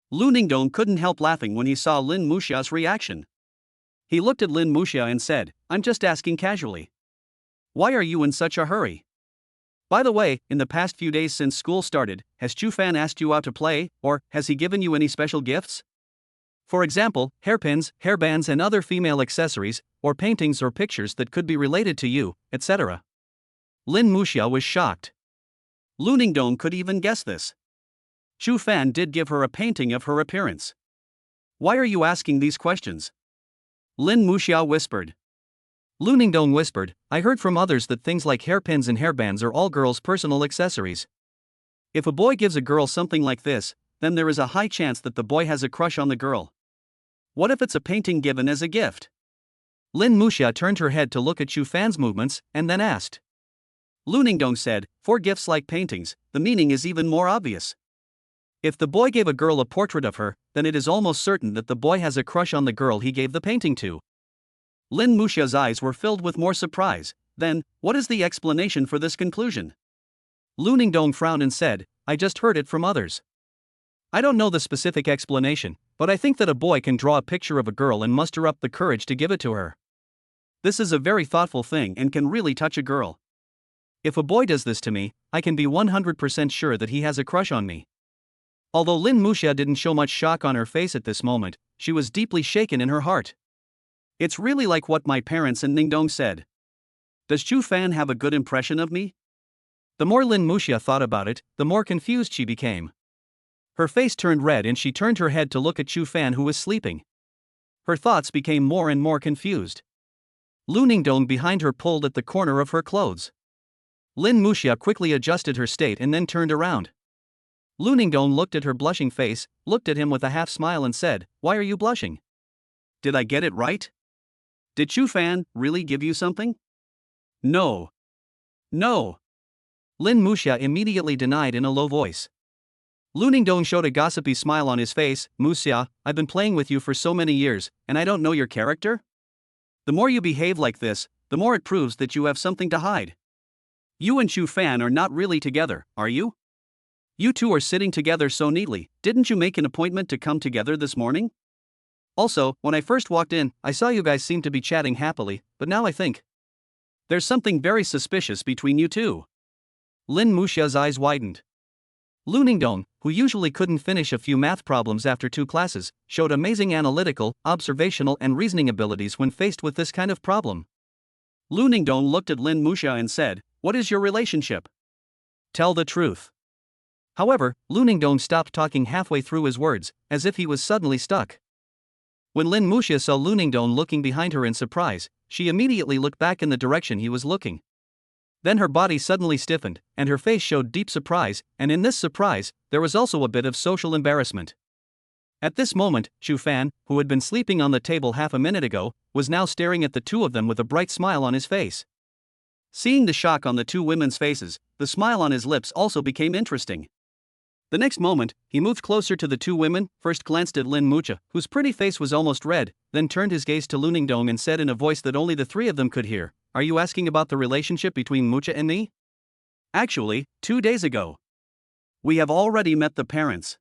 Lu Ningdong couldn't help laughing when he saw Lin Muxia's reaction. He looked at Lin Muxia and said, "I'm just asking casually. Why are you in such a hurry? By the way, in the past few days since school started, has Chu Fan asked you out to play, or has he given you any special gifts? For example, hairpins, hairbands and other female accessories, or paintings or pictures that could be related to you, etc." Lin Muxia was shocked. Lu Ningdong could even guess this. Chu Fan did give her a painting of her appearance. "Why are you asking these questions?" Lin Muxia whispered. Lu Ningdong whispered, "I heard from others that things like hairpins and hairbands are all girls' personal accessories. If a boy gives a girl something like this, then there is a high chance that the boy has a crush on the girl. What if it's a painting given as a gift?" Lin Muxia turned her head to look at Chu Fan's movements, and then asked. Lu Ningdong said, "For gifts like paintings, the meaning is even more obvious. If the boy gave a girl a portrait of her, then it is almost certain that the boy has a crush on the girl he gave the painting to. Lin Muxia's eyes were filled with more surprise. Then, what is the explanation for this conclusion? Lu Ningdong frowned and said, I just heard it from others. I don't know the specific explanation, but I think that a boy can draw a picture of a girl and muster up the courage to give it to her. This is a very thoughtful thing and can really touch a girl. If a boy does this to me, I can be 100% sure that he has a crush on me. Although Lin Muxia didn't show much shock on her face at this moment, she was deeply shaken in her heart. It's really like what my parents and Ningdong said. Does Chu Fan have a good impression of me? The more Lin Muxia thought about it, the more confused she became. Her face turned red and she turned her head to look at Chu Fan, who was sleeping. Her thoughts became more and more confused. Lu Ningdong behind her pulled at the corner of her clothes. Lin Muxia quickly adjusted her state and then turned around. Lu Ningdong looked at her blushing face, looked at him with a half smile and said, Why are you blushing? Did I get it right? Did Chu Fan really give you something? No. No. Lin Muxia immediately denied in a low voice. Lu Ningdong showed a gossipy smile on his face. Muxia, I've been playing with you for so many years, and I don't know your character? The more you behave like this, the more it proves that you have something to hide. You and Chu Fan are not really together, are you? You two are sitting together so neatly. Didn't you make an appointment to come together this morning? Also, when I first walked in, I saw you guys seem to be chatting happily, but now I think there's something very suspicious between you two. Lin Muxia's eyes widened. Lu Ningdong, who usually couldn't finish a few math problems after 2 classes, showed amazing analytical, observational and reasoning abilities when faced with this kind of problem. Lu Ningdong looked at Lin Muxia and said, What is your relationship? Tell the truth. However, Lu Ningdong stopped talking halfway through his words, as if he was suddenly stuck. When Lin Muxia saw Lu Ningdong looking behind her in surprise, she immediately looked back in the direction he was looking. Then her body suddenly stiffened, and her face showed deep surprise, and in this surprise, there was also a bit of social embarrassment. At this moment, Chu Fan, who had been sleeping on the table half a minute ago, was now staring at the two of them with a bright smile on his face. Seeing the shock on the two women's faces, the smile on his lips also became interesting. The next moment, he moved closer to the two women, first glanced at Lin Muxia, whose pretty face was almost red, then turned his gaze to Lu Ningdong and said in a voice that only the 3 of them could hear, Are you asking about the relationship between Muxia and me? Actually, 2 days ago. We have already met the parents.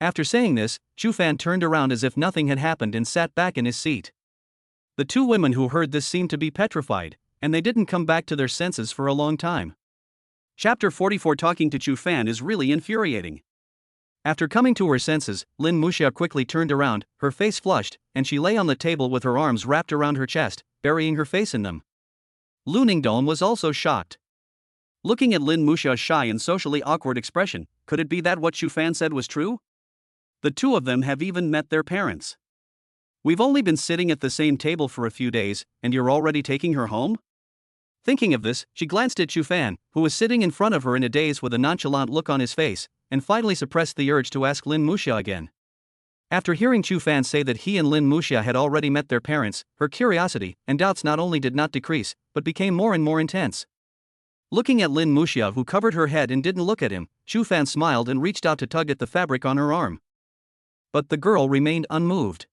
After saying this, Chu Fan turned around as if nothing had happened and sat back in his seat. The 2 women who heard this seemed to be petrified, and they didn't come back to their senses for a long time. Chapter 44. Talking to Chu Fan is really infuriating. After coming to her senses, Lin Muxia quickly turned around, her face flushed, and she lay on the table with her arms wrapped around her chest, burying her face in them. Lu Ningdong was also shocked. Looking at Lin Muxia's shy and socially awkward expression, could it be that what Chu Fan said was true? The 2 of them have even met their parents. We've only been sitting at the same table for a few days, and you're already taking her home? Thinking of this, she glanced at Chu Fan, who was sitting in front of her in a daze with a nonchalant look on his face, and finally suppressed the urge to ask Lin Muxia again. After hearing Chu Fan say that he and Lin Muxia had already met their parents, her curiosity and doubts not only did not decrease, but became more and more intense. Looking at Lin Muxia, who covered her head and didn't look at him, Chu Fan smiled and reached out to tug at the fabric on her arm. But the girl remained unmoved.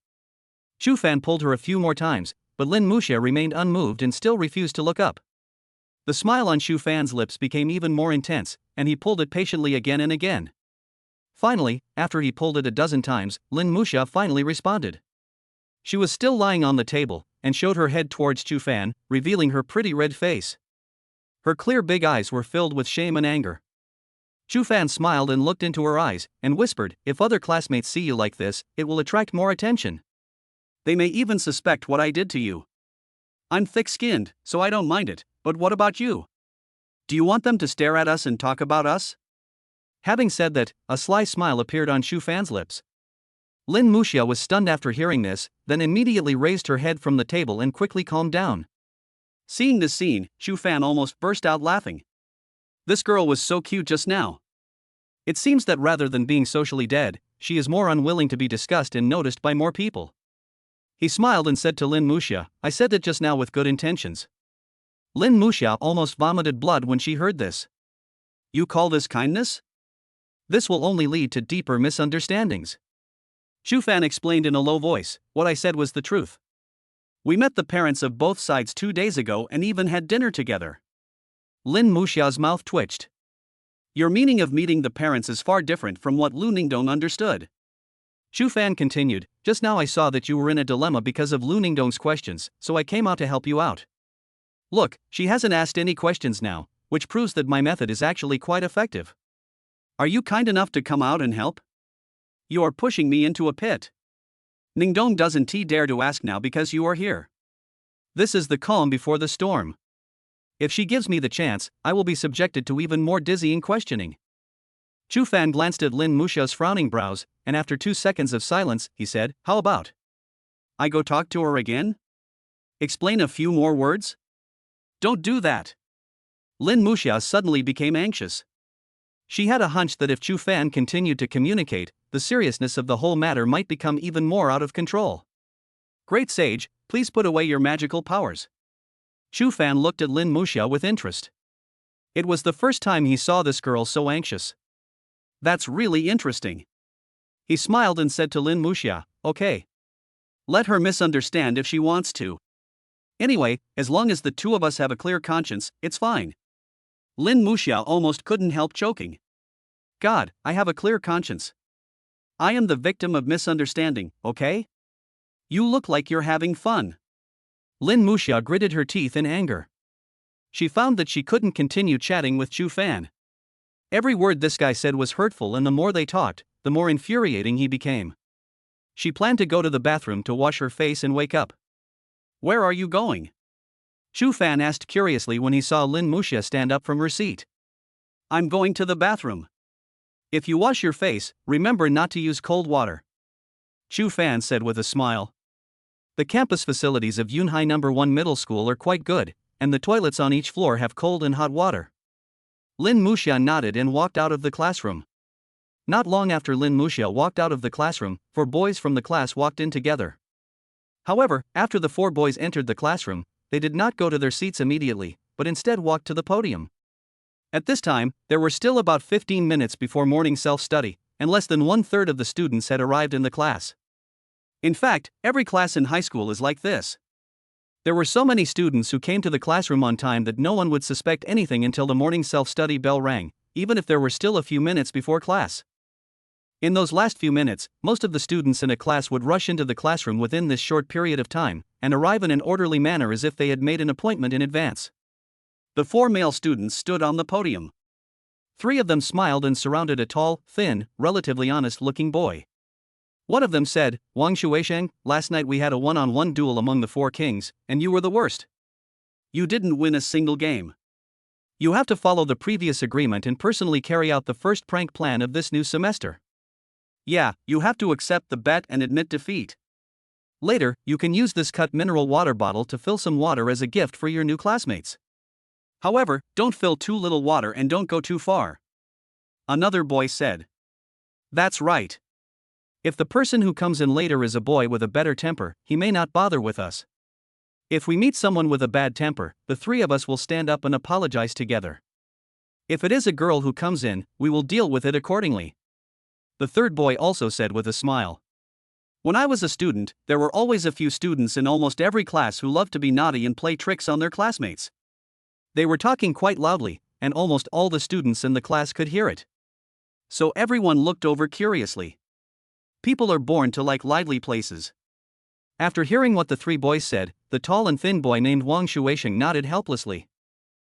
Chu Fan pulled her a few more times, but Lin Muxia remained unmoved and still refused to look up. The smile on Chu Fan's lips became even more intense, and he pulled it patiently again and again. Finally, after he pulled it a dozen times, Lin Muxia finally responded. She was still lying on the table, and showed her head towards Chu Fan, revealing her pretty red face. Her clear big eyes were filled with shame and anger. Chu Fan smiled and looked into her eyes, and whispered, If other classmates see you like this, it will attract more attention. They may even suspect what I did to you. I'm thick-skinned, so I don't mind it, but what about you? Do you want them to stare at us and talk about us? Having said that, a sly smile appeared on Chu Fan's lips. Lin Muxia was stunned after hearing this, then immediately raised her head from the table and quickly calmed down. Seeing this scene, Chu Fan almost burst out laughing. This girl was so cute just now. It seems that rather than being socially dead, she is more unwilling to be discussed and noticed by more people. He smiled and said to Lin Muxia, I said it just now with good intentions. Lin Muxia almost vomited blood when she heard this. You call this kindness? This will only lead to deeper misunderstandings. Shu Fan explained in a low voice, what I said was the truth. We met the parents of both sides 2 days ago and even had dinner together. Lin Muxia's mouth twitched. Your meaning of meeting the parents is far different from what Lu Ningdong understood. Shu Fan continued, just now I saw that you were in a dilemma because of Lu Ningdong's questions, so I came out to help you out. Look, she hasn't asked any questions now, which proves that my method is actually quite effective. Are you kind enough to come out and help? You are pushing me into a pit. Ningdong doesn't dare to ask now because you are here. This is the calm before the storm. If she gives me the chance, I will be subjected to even more dizzying questioning. Shu Fan glanced at Lin Muxia's frowning brows, and after 2 seconds of silence, he said, how about? I go talk to her again? Explain a few more words? Don't do that. Lin Muxia suddenly became anxious. She had a hunch that if Shu Fan continued to communicate, the seriousness of the whole matter might become even more out of control. Great sage, please put away your magical powers. Shu Fan looked at Lin Muxia with interest. It was the first time he saw this girl so anxious. That's really interesting. He smiled and said to Lin Muxia, okay. Let her misunderstand if she wants to. Anyway, as long as the two of us have a clear conscience, it's fine. Lin Muxia almost couldn't help choking. God, I have a clear conscience. I am the victim of misunderstanding, okay? You look like you're having fun. Lin Muxia gritted her teeth in anger. She found that she couldn't continue chatting with Shu Fan. Every word this guy said was hurtful, and the more they talked, the more infuriating he became. She planned to go to the bathroom to wash her face and wake up. Where are you going? Shu Fan asked curiously when he saw Lin Muxia stand up from her seat. I'm going to the bathroom. If you wash your face, remember not to use cold water. Shu Fan said with a smile. The campus facilities of Yunhai No. 1 Middle School are quite good, and the toilets on each floor have cold and hot water. Lin Muxia nodded and walked out of the classroom. Not long after Lin Muxia walked out of the classroom, 4 boys from the class walked in together. However, after the 4 boys entered the classroom, they did not go to their seats immediately, but instead walked to the podium. At this time, there were still about 15 minutes before morning self-study, and less than 1/3 of the students had arrived in the class. In fact, every class in high school is like this. There were so many students who came to the classroom on time that no one would suspect anything until the morning self-study bell rang, even if there were still a few minutes before class. In those last few minutes, most of the students in a class would rush into the classroom within this short period of time, and arrive in an orderly manner as if they had made an appointment in advance. The 4 male students stood on the podium. 3 of them smiled and surrounded a tall, thin, relatively honest-looking boy. One of them said, Wang Shuisheng, last night we had a one-on-one duel among the 4 kings, and you were the worst. You didn't win a single game. You have to follow the previous agreement and personally carry out the first prank plan of this new semester. Yeah, you have to accept the bet and admit defeat. Later, you can use this cut mineral water bottle to fill some water as a gift for your new classmates. However, don't fill too little water and don't go too far. Another boy said. That's right. If the person who comes in later is a boy with a better temper, he may not bother with us. If we meet someone with a bad temper, the 3 of us will stand up and apologize together. If it is a girl who comes in, we will deal with it accordingly. The 3rd boy also said with a smile. When I was a student, there were always a few students in almost every class who loved to be naughty and play tricks on their classmates. They were talking quite loudly, and almost all the students in the class could hear it. So everyone looked over curiously. People are born to like lively places. After hearing what the 3 boys said, the tall and thin boy named Wang Shuisheng nodded helplessly.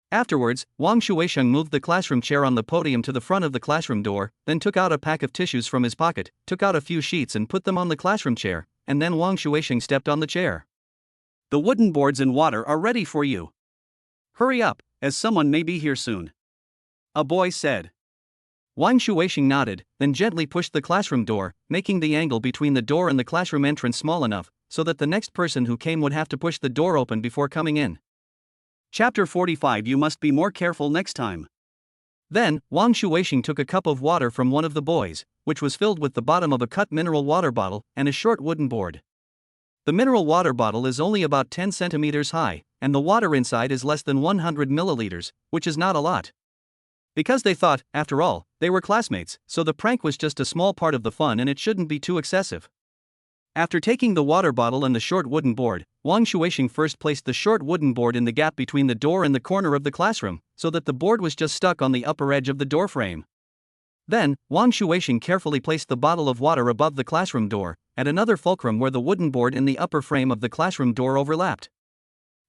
Afterwards, Wang Shuisheng moved the classroom chair on the podium to the front of the classroom door, then took out a pack of tissues from his pocket, took out a few sheets and put them on the classroom chair, and then Wang Shuisheng stepped on the chair. The wooden boards and water are ready for you. Hurry up, as someone may be here soon. A boy said. Wang Shuisheng nodded, then gently pushed the classroom door, making the angle between the door and the classroom entrance small enough, so that the next person who came would have to push the door open before coming in. Chapter 45. You must be more careful next time. Then, Wang Shuisheng took a cup of water from one of the boys, which was filled with the bottom of a cut mineral water bottle, and a short wooden board. The mineral water bottle is only about 10 centimeters high, and the water inside is less than 100 milliliters, which is not a lot. Because they thought, after all, they were classmates, so the prank was just a small part of the fun and it shouldn't be too excessive. After taking the water bottle and the short wooden board, Wang Shuixing first placed the short wooden board in the gap between the door and the corner of the classroom, so that the board was just stuck on the upper edge of the door frame. Then, Wang Shuixing carefully placed the bottle of water above the classroom door, at another fulcrum where the wooden board in the upper frame of the classroom door overlapped.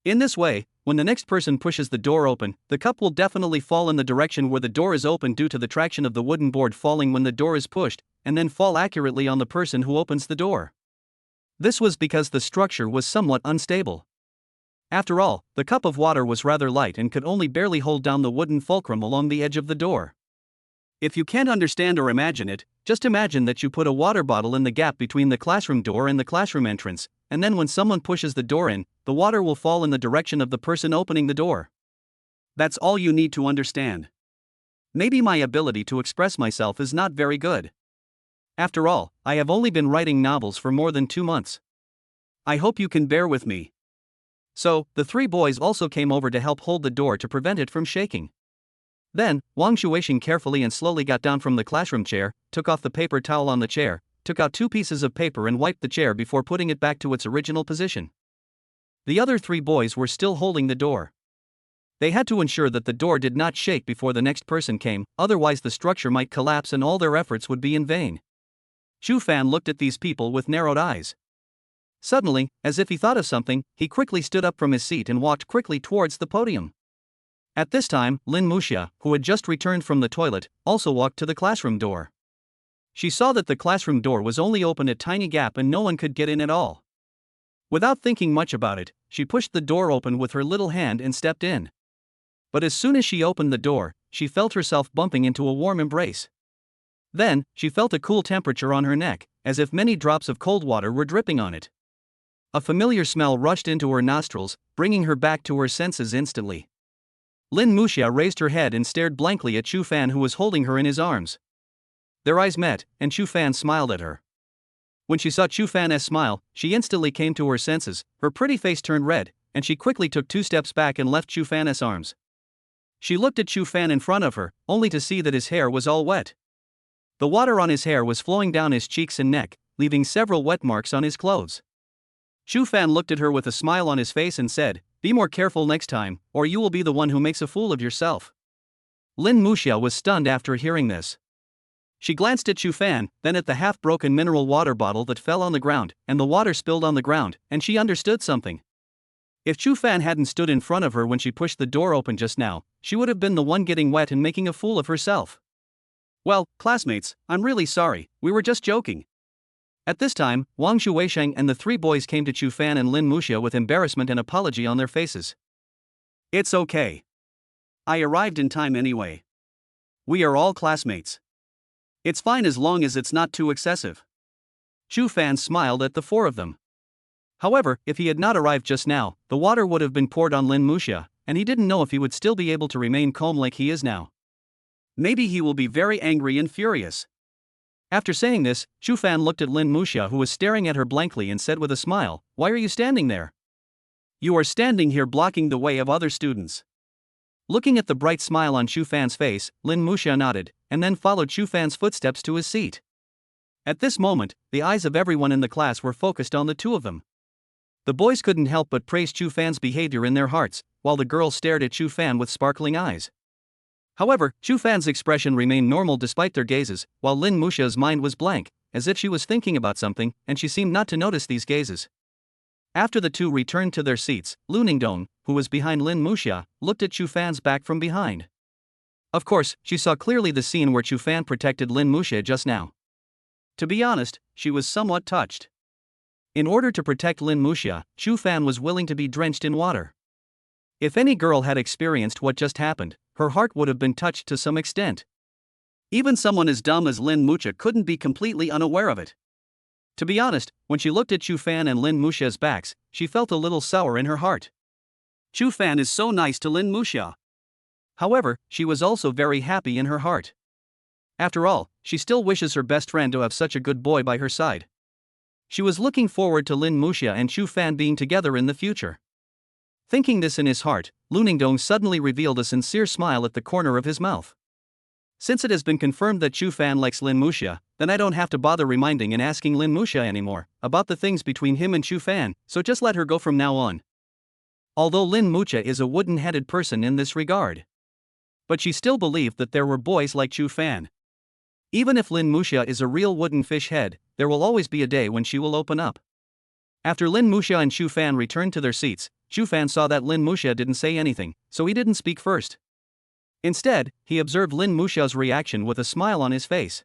In this way, when the next person pushes the door open, the cup will definitely fall in the direction where the door is open due to the traction of the wooden board falling when the door is pushed, and then fall accurately on the person who opens the door. This was because the structure was somewhat unstable. After all, the cup of water was rather light and could only barely hold down the wooden fulcrum along the edge of the door. If you can't understand or imagine it, just imagine that you put a water bottle in the gap between the classroom door and the classroom entrance, and then when someone pushes the door in, the water will fall in the direction of the person opening the door. That's all you need to understand. Maybe my ability to express myself is not very good. After all, I have only been writing novels for more than 2 months. I hope you can bear with me. So, the 3 boys also came over to help hold the door to prevent it from shaking. Then, Wang Shuixing carefully and slowly got down from the classroom chair, took off the paper towel on the chair, took out 2 pieces of paper and wiped the chair before putting it back to its original position. The other 3 boys were still holding the door. They had to ensure that the door did not shake before the next person came, otherwise the structure might collapse and all their efforts would be in vain. Xu Fan looked at these people with narrowed eyes. Suddenly, as if he thought of something, he quickly stood up from his seat and walked quickly towards the podium. At this time, Lin Muxia, who had just returned from the toilet, also walked to the classroom door. She saw that the classroom door was only open a tiny gap and no one could get in at all. Without thinking much about it, she pushed the door open with her little hand and stepped in. But as soon as she opened the door, she felt herself bumping into a warm embrace. Then, she felt a cool temperature on her neck, as if many drops of cold water were dripping on it. A familiar smell rushed into her nostrils, bringing her back to her senses instantly. Lin Muxia raised her head and stared blankly at Xu Fan, who was holding her in his arms. Their eyes met, and Xu Fan smiled at her. When she saw Xu Fan's smile, she instantly came to her senses, her pretty face turned red, and she quickly took 2 steps back and left Xu Fan's arms. She looked at Xu Fan in front of her, only to see that his hair was all wet. The water on his hair was flowing down his cheeks and neck, leaving several wet marks on his clothes. Xu Fan looked at her with a smile on his face and said, "Be more careful next time, or you will be the one who makes a fool of yourself." Lin Muxia was stunned after hearing this. She glanced at Xu Fan, then at the half-broken mineral water bottle that fell on the ground, and the water spilled on the ground, and she understood something. If Xu Fan hadn't stood in front of her when she pushed the door open just now, she would have been the one getting wet and making a fool of herself. "Well, classmates, I'm really sorry, we were just joking." At this time, Wang Shuixing and the 3 boys came to Xu Fan and Lin Muxia with embarrassment and apology on their faces. "It's okay. I arrived in time anyway. We are all classmates. It's fine as long as it's not too excessive." Xu Fan smiled at the 4 of them. However, if he had not arrived just now, the water would have been poured on Lin Muxia, and he didn't know if he would still be able to remain calm like he is now. Maybe he will be very angry and furious. After saying this, Xu Fan looked at Lin Muxia, who was staring at her blankly, and said with a smile, "Why are you standing there?" "You are standing here blocking the way of other students." Looking at the bright smile on Xu Fan's face, Lin Muxia nodded, and then followed Xu Fan's footsteps to his seat. At this moment, the eyes of everyone in the class were focused on the 2 of them. The boys couldn't help but praise Xu Fan's behavior in their hearts, while the girls stared at Xu Fan with sparkling eyes. However, Xu Fan's expression remained normal despite their gazes, while Lin Muxia's mind was blank, as if she was thinking about something, and she seemed not to notice these gazes. After the 2 returned to their seats, Lu Ningdong, who was behind Lin Muxia, looked at Xu Fan's back from behind. Of course, she saw clearly the scene where Xu Fan protected Lin Muxia just now. To be honest, she was somewhat touched. In order to protect Lin Muxia, Xu Fan was willing to be drenched in water. If any girl had experienced what just happened, her heart would have been touched to some extent. Even someone as dumb as Lin Muxia couldn't be completely unaware of it. To be honest, when she looked at Xu Fan and Lin Muxia's backs, she felt a little sour in her heart. Xu Fan is so nice to Lin Muxia. However, she was also very happy in her heart. After all, she still wishes her best friend to have such a good boy by her side. She was looking forward to Lin Muxia and Xu Fan being together in the future. Thinking this in his heart, Lu Ningdong suddenly revealed a sincere smile at the corner of his mouth. Since it has been confirmed that Chu Fan likes Lin Muxia, then I don't have to bother reminding and asking Lin Muxia anymore about the things between him and Chu Fan, so just let her go from now on. Although Lin Muxia is a wooden-headed person in this regard, but she still believed that there were boys like Chu Fan. Even if Lin Muxia is a real wooden fish head, there will always be a day when she will open up. After Lin Muxia and Chu Fan returned to their seats, Chu Fan saw that Lin Muxia didn't say anything, so he didn't speak first. Instead, he observed Lin Muxia's reaction with a smile on his face.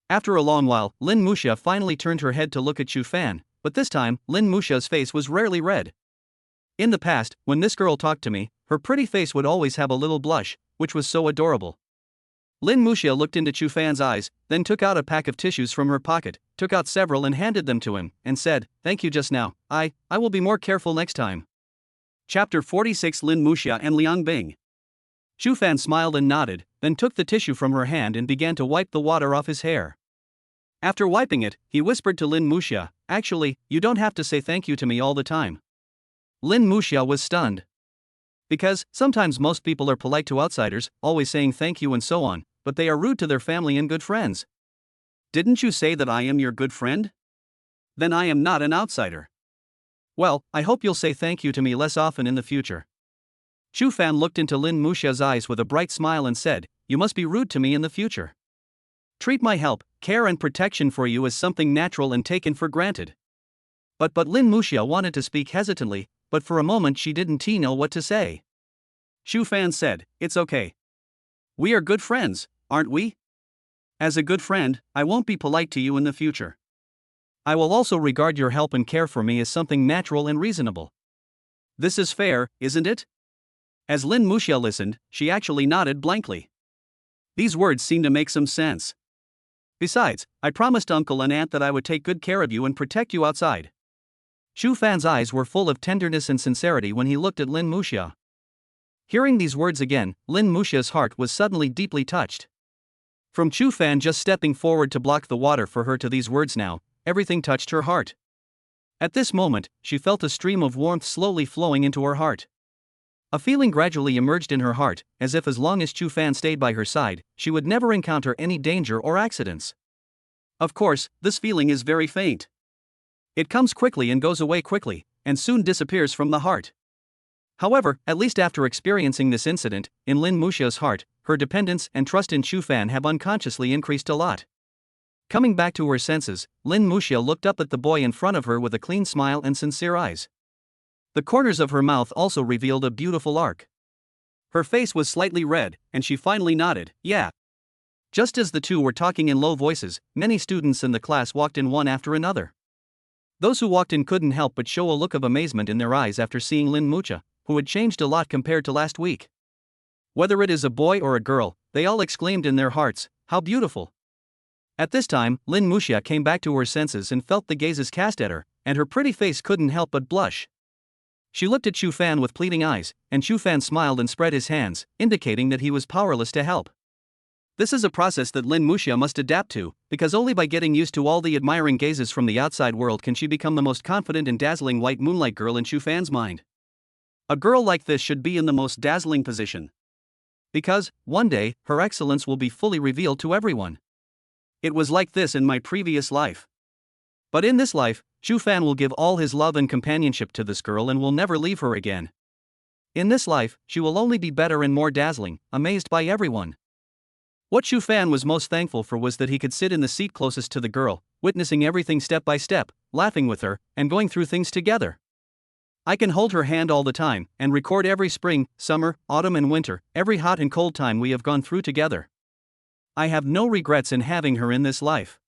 After a long while, Lin Muxia finally turned her head to look at Chu Fan, but this time, Lin Muxia's face was rarely red. In the past, when this girl talked to me, her pretty face would always have a little blush, which was so adorable. Lin Muxia looked into Chu Fan's eyes, then took out a pack of tissues from her pocket, took out several and handed them to him, and said, "Thank you just now, I will be more careful next time." Chapter 46 Lin Muxia and Liang Bing. Chu Fan smiled and nodded, then took the tissue from her hand and began to wipe the water off his hair. After wiping it, he whispered to Lin Muxia, "Actually, you don't have to say thank you to me all the time." Lin Muxia was stunned. Because, sometimes most people are polite to outsiders, always saying thank you and so on, but they are rude to their family and good friends. "Didn't you say that I am your good friend? Then I am not an outsider. Well, I hope you'll say thank you to me less often in the future." Chu Fan looked into Lin Muxia's eyes with a bright smile and said, "You must be rude to me in the future. Treat my help, care and protection for you as something natural and taken for granted." But Lin Muxia wanted to speak hesitantly, but for a moment she didn't know what to say. Chu Fan said, "It's okay. We are good friends, aren't we? As a good friend, I won't be polite to you in the future. I will also regard your help and care for me as something natural and reasonable. This is fair, isn't it?" As Lin Muxia listened, she actually nodded blankly. These words seemed to make some sense. "Besides, I promised Uncle and Aunt that I would take good care of you and protect you outside." Chu Fan's eyes were full of tenderness and sincerity when he looked at Lin Muxia. Hearing these words again, Lin Muxia's heart was suddenly deeply touched. From Chu Fan just stepping forward to block the water for her to these words now, everything touched her heart. At this moment, she felt a stream of warmth slowly flowing into her heart. A feeling gradually emerged in her heart, as if as long as Chu Fan stayed by her side, she would never encounter any danger or accidents. Of course, this feeling is very faint. It comes quickly and goes away quickly, and soon disappears from the heart. However, at least after experiencing this incident, in Lin Muxia's heart, her dependence and trust in Chu Fan have unconsciously increased a lot. Coming back to her senses, Lin Muxia looked up at the boy in front of her with a clean smile and sincere eyes. The corners of her mouth also revealed a beautiful arc. Her face was slightly red, and she finally nodded, "Yeah." Just as the two were talking in low voices, many students in the class walked in one after another. Those who walked in couldn't help but show a look of amazement in their eyes after seeing Lin Muxia, who had changed a lot compared to last week. Whether it is a boy or a girl, they all exclaimed in their hearts, "How beautiful!" At this time, Lin Muxia came back to her senses and felt the gazes cast at her, and her pretty face couldn't help but blush. She looked at Chu Fan with pleading eyes, and Chu Fan smiled and spread his hands, indicating that he was powerless to help. This is a process that Lin Muxia must adapt to, because only by getting used to all the admiring gazes from the outside world can she become the most confident and dazzling white moonlight girl in Chu Fan's mind. A girl like this should be in the most dazzling position. Because, one day, her excellence will be fully revealed to everyone. It was like this in my previous life. But in this life, Chu Fan will give all his love and companionship to this girl and will never leave her again. In this life, she will only be better and more dazzling, amazed by everyone. What Chu Fan was most thankful for was that he could sit in the seat closest to the girl, witnessing everything step by step, laughing with her, and going through things together. I can hold her hand all the time, and record every spring, summer, autumn and winter, every hot and cold time we have gone through together. I have no regrets in having her in this life.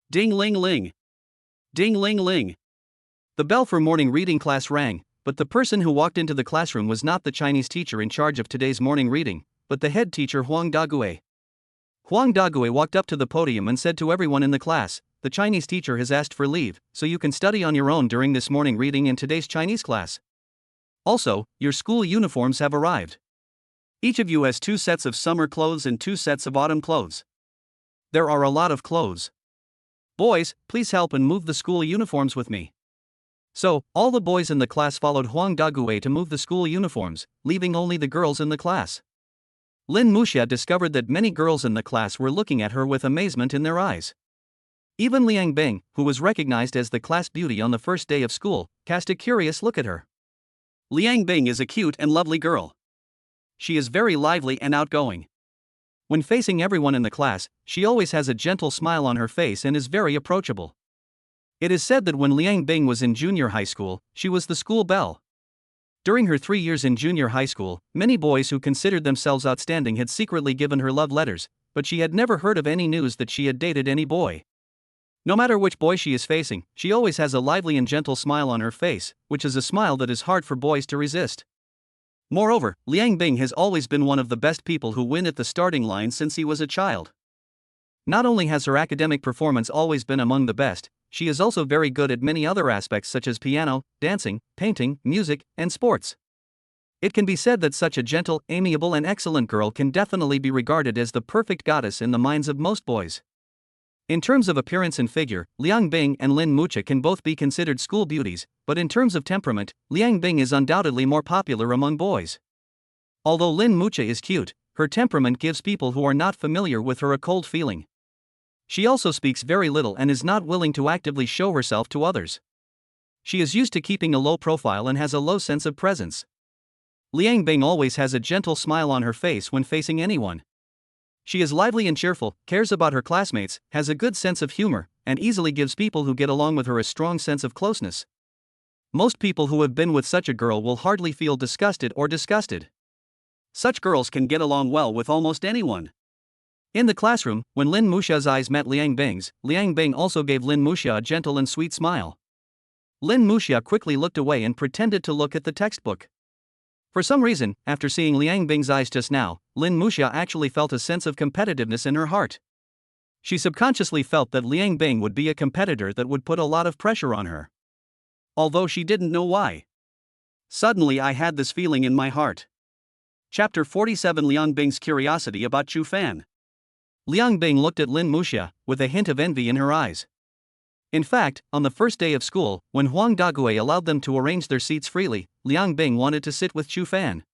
Ding ling ling. Ding ling ling. The bell for morning reading class rang, but the person who walked into the classroom was not the Chinese teacher in charge of today's morning reading, but the head teacher Huang Dague. Huang Dague walked up to the podium and said to everyone in the class, "The Chinese teacher has asked for leave, so you can study on your own during this morning reading in today's Chinese class. Also, your school uniforms have arrived. Each of you has 2 sets of summer clothes and 2 sets of autumn clothes. There are a lot of clothes. Boys, please help and move the school uniforms with me." So, all the boys in the class followed Huang Dague to move the school uniforms, leaving only the girls in the class. Lin Muxia discovered that many girls in the class were looking at her with amazement in their eyes. Even Liang Bing, who was recognized as the class beauty on the first day of school, cast a curious look at her. Liang Bing is a cute and lovely girl. She is very lively and outgoing. When facing everyone in the class, she always has a gentle smile on her face and is very approachable. It is said that when Liang Bing was in junior high school, she was the school belle. During her 3 years in junior high school, many boys who considered themselves outstanding had secretly given her love letters, but she had never heard of any news that she had dated any boy. No matter which boy she is facing, she always has a lively and gentle smile on her face, which is a smile that is hard for boys to resist. Moreover, Liang Bing has always been one of the best people who win at the starting line since he was a child. Not only has her academic performance always been among the best, she is also very good at many other aspects such as piano, dancing, painting, music, and sports. It can be said that such a gentle, amiable and excellent girl can definitely be regarded as the perfect goddess in the minds of most boys. In terms of appearance and figure, Liang Bing and Lin Muxia can both be considered school beauties, but in terms of temperament, Liang Bing is undoubtedly more popular among boys. Although Lin Muxia is cute, her temperament gives people who are not familiar with her a cold feeling. She also speaks very little and is not willing to actively show herself to others. She is used to keeping a low profile and has a low sense of presence. Liang Bing always has a gentle smile on her face when facing anyone. She is lively and cheerful, cares about her classmates, has a good sense of humor, and easily gives people who get along with her a strong sense of closeness. Most people who have been with such a girl will hardly feel disgusted or disgusted. Such girls can get along well with almost anyone. In the classroom, when Lin Muxia's eyes met Liang Bing's, Liang Bing also gave Lin Muxia a gentle and sweet smile. Lin Muxia quickly looked away and pretended to look at the textbook. For some reason, after seeing Liang Bing's eyes just now, Lin Muxia actually felt a sense of competitiveness in her heart. She subconsciously felt that Liang Bing would be a competitor that would put a lot of pressure on her. Although she didn't know why. Suddenly I had this feeling in my heart. Chapter 47 Liang Bing's Curiosity about Chu Fan. Liang Bing looked at Lin Muxia, with a hint of envy in her eyes. In fact, on the first day of school, when Huang Dague allowed them to arrange their seats freely, Liang Bing wanted to sit with Chu Fan.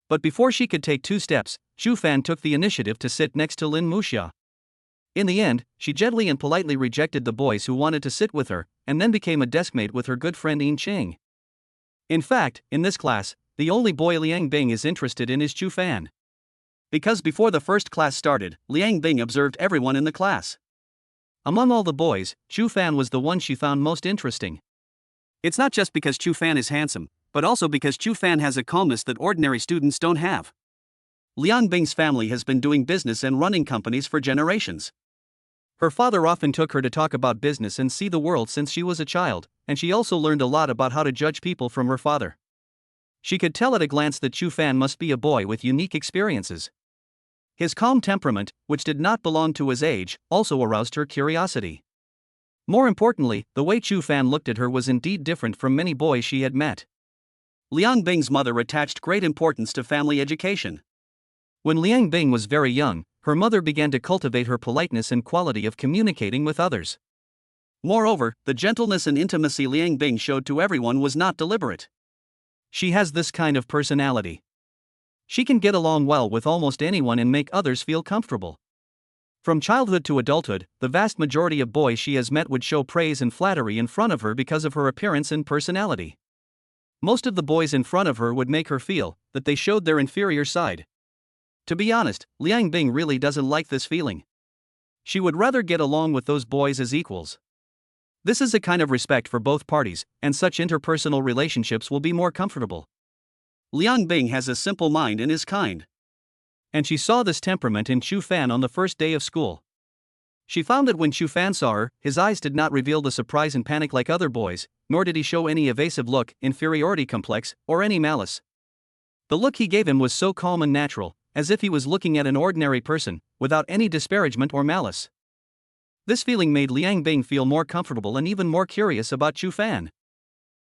But before she could take 2 steps, Chu Fan took the initiative to sit next to Lin Muxia. In the end, she gently and politely rejected the boys who wanted to sit with her, and then became a deskmate with her good friend Yin Qing. In fact, in this class, the only boy Liang Bing is interested in is Chu Fan. Because before the first class started, Liang Bing observed everyone in the class. Among all the boys, Chu Fan was the one she found most interesting. It's not just because Chu Fan is handsome, but also because Chu Fan has a calmness that ordinary students don't have. Liang Bing's family has been doing business and running companies for generations. Her father often took her to talk about business and see the world since she was a child, and she also learned a lot about how to judge people from her father. She could tell at a glance that Chu Fan must be a boy with unique experiences. His calm temperament, which did not belong to his age, also aroused her curiosity. More importantly, the way Chu Fan looked at her was indeed different from many boys she had met. Liang Bing's mother attached great importance to family education. When Liang Bing was very young, her mother began to cultivate her politeness and quality of communicating with others. Moreover, the gentleness and intimacy Liang Bing showed to everyone was not deliberate. She has this kind of personality. She can get along well with almost anyone and make others feel comfortable. From childhood to adulthood, the vast majority of boys she has met would show praise and flattery in front of her because of her appearance and personality. Most of the boys in front of her would make her feel that they showed their inferior side. To be honest, Liang Bing really doesn't like this feeling. She would rather get along with those boys as equals. This is a kind of respect for both parties, and such interpersonal relationships will be more comfortable. Liang Bing has a simple mind and is kind. And she saw this temperament in Chu Fan on the first day of school. She found that when Chu Fan saw her, his eyes did not reveal the surprise and panic like other boys, nor did he show any evasive look, inferiority complex, or any malice. The look he gave him was so calm and natural, as if he was looking at an ordinary person, without any disparagement or malice. This feeling made Liang Bing feel more comfortable and even more curious about Chu Fan.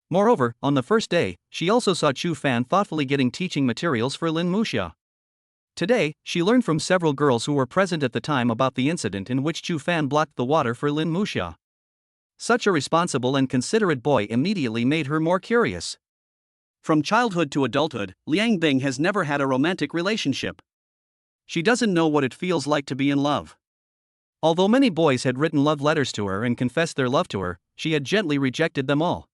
Moreover, on the first day, she also saw Chu Fan thoughtfully getting teaching materials for Lin Muxia. Today, she learned from several girls who were present at the time about the incident in which Chu Fan blocked the water for Lin Muxia. Such a responsible and considerate boy immediately made her more curious. From childhood to adulthood, Liang Bing has never had a romantic relationship. She doesn't know what it feels like to be in love. Although many boys had written love letters to her and confessed their love to her, she had gently rejected them all.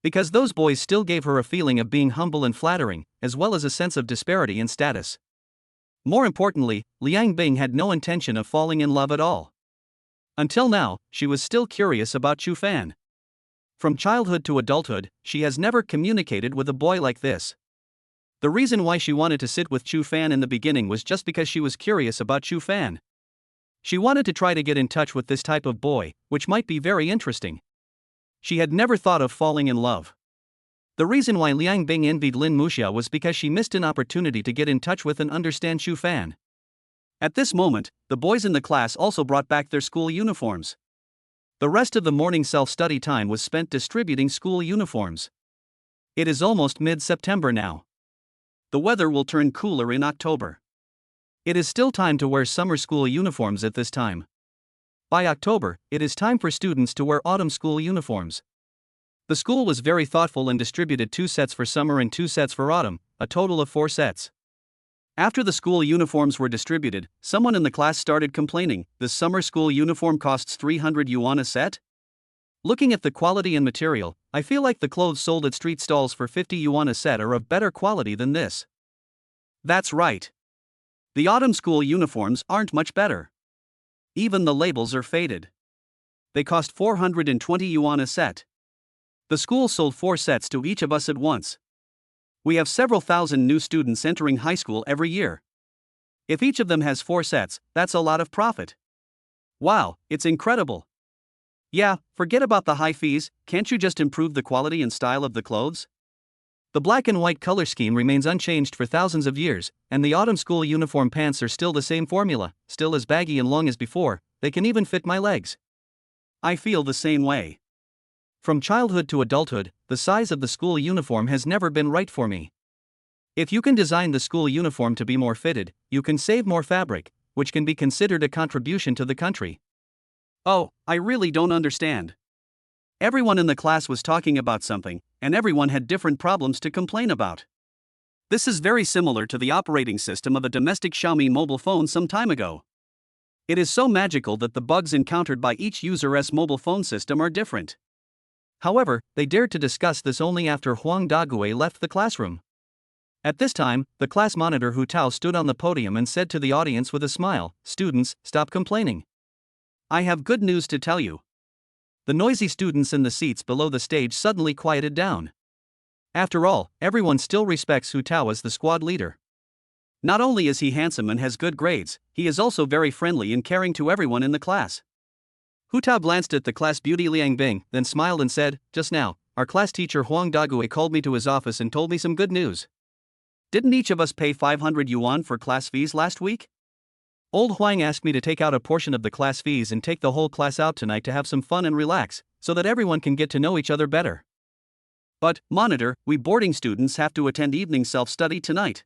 Because those boys still gave her a feeling of being humble and flattering, as well as a sense of disparity in status. More importantly, Liang Bing had no intention of falling in love at all. Until now, she was still curious about Chu Fan. From childhood to adulthood, she has never communicated with a boy like this. The reason why she wanted to sit with Chu Fan in the beginning was just because she was curious about Chu Fan. She wanted to try to get in touch with this type of boy, which might be very interesting. She had never thought of falling in love. The reason why Liang Bing envied Lin Muxia was because she missed an opportunity to get in touch with and understand Chu Fan. At this moment, the boys in the class also brought back their school uniforms. The rest of the morning self-study time was spent distributing school uniforms. It is almost mid-September now. The weather will turn cooler in October. It is still time to wear summer school uniforms at this time. By October, it is time for students to wear autumn school uniforms. The school was very thoughtful and distributed 2 sets for summer and 2 sets for autumn, a total of 4 sets. After the school uniforms were distributed, someone in the class started complaining, "The summer school uniform costs 300 yuan a set?" Looking at the quality and material, I feel like the clothes sold at street stalls for 50 yuan a set are of better quality than this. That's right. The autumn school uniforms aren't much better. Even the labels are faded. They cost 420 yuan a set. The school sold 4 sets to each of us at once. We have several thousand new students entering high school every year. If each of them has 4 sets, that's a lot of profit. Wow, it's incredible. Yeah, forget about the high fees, can't you just improve the quality and style of the clothes? The black and white color scheme remains unchanged for thousands of years, and the autumn school uniform pants are still the same formula, still as baggy and long as before, they can even fit my legs. I feel the same way. From childhood to adulthood, the size of the school uniform has never been right for me. If you can design the school uniform to be more fitted, you can save more fabric, which can be considered a contribution to the country. Oh, I really don't understand. Everyone in the class was talking about something, and everyone had different problems to complain about. This is very similar to the operating system of a domestic Xiaomi mobile phone some time ago. It is so magical that the bugs encountered by each user's mobile phone system are different. However, they dared to discuss this only after Huang Dagui left the classroom. At this time, the class monitor Hu Tao stood on the podium and said to the audience with a smile, "Students, stop complaining. I have good news to tell you." The noisy students in the seats below the stage suddenly quieted down. After all, everyone still respects Hu Tao as the squad leader. Not only is he handsome and has good grades, he is also very friendly and caring to everyone in the class. Hu Tao glanced at the class beauty Liang Bing, then smiled and said, "Just now, our class teacher Huang Dagui called me to his office and told me some good news. Didn't each of us pay 500 yuan for class fees last week? Old Huang asked me to take out a portion of the class fees and take the whole class out tonight to have some fun and relax, so that everyone can get to know each other better. But, monitor, we boarding students have to attend evening self-study tonight."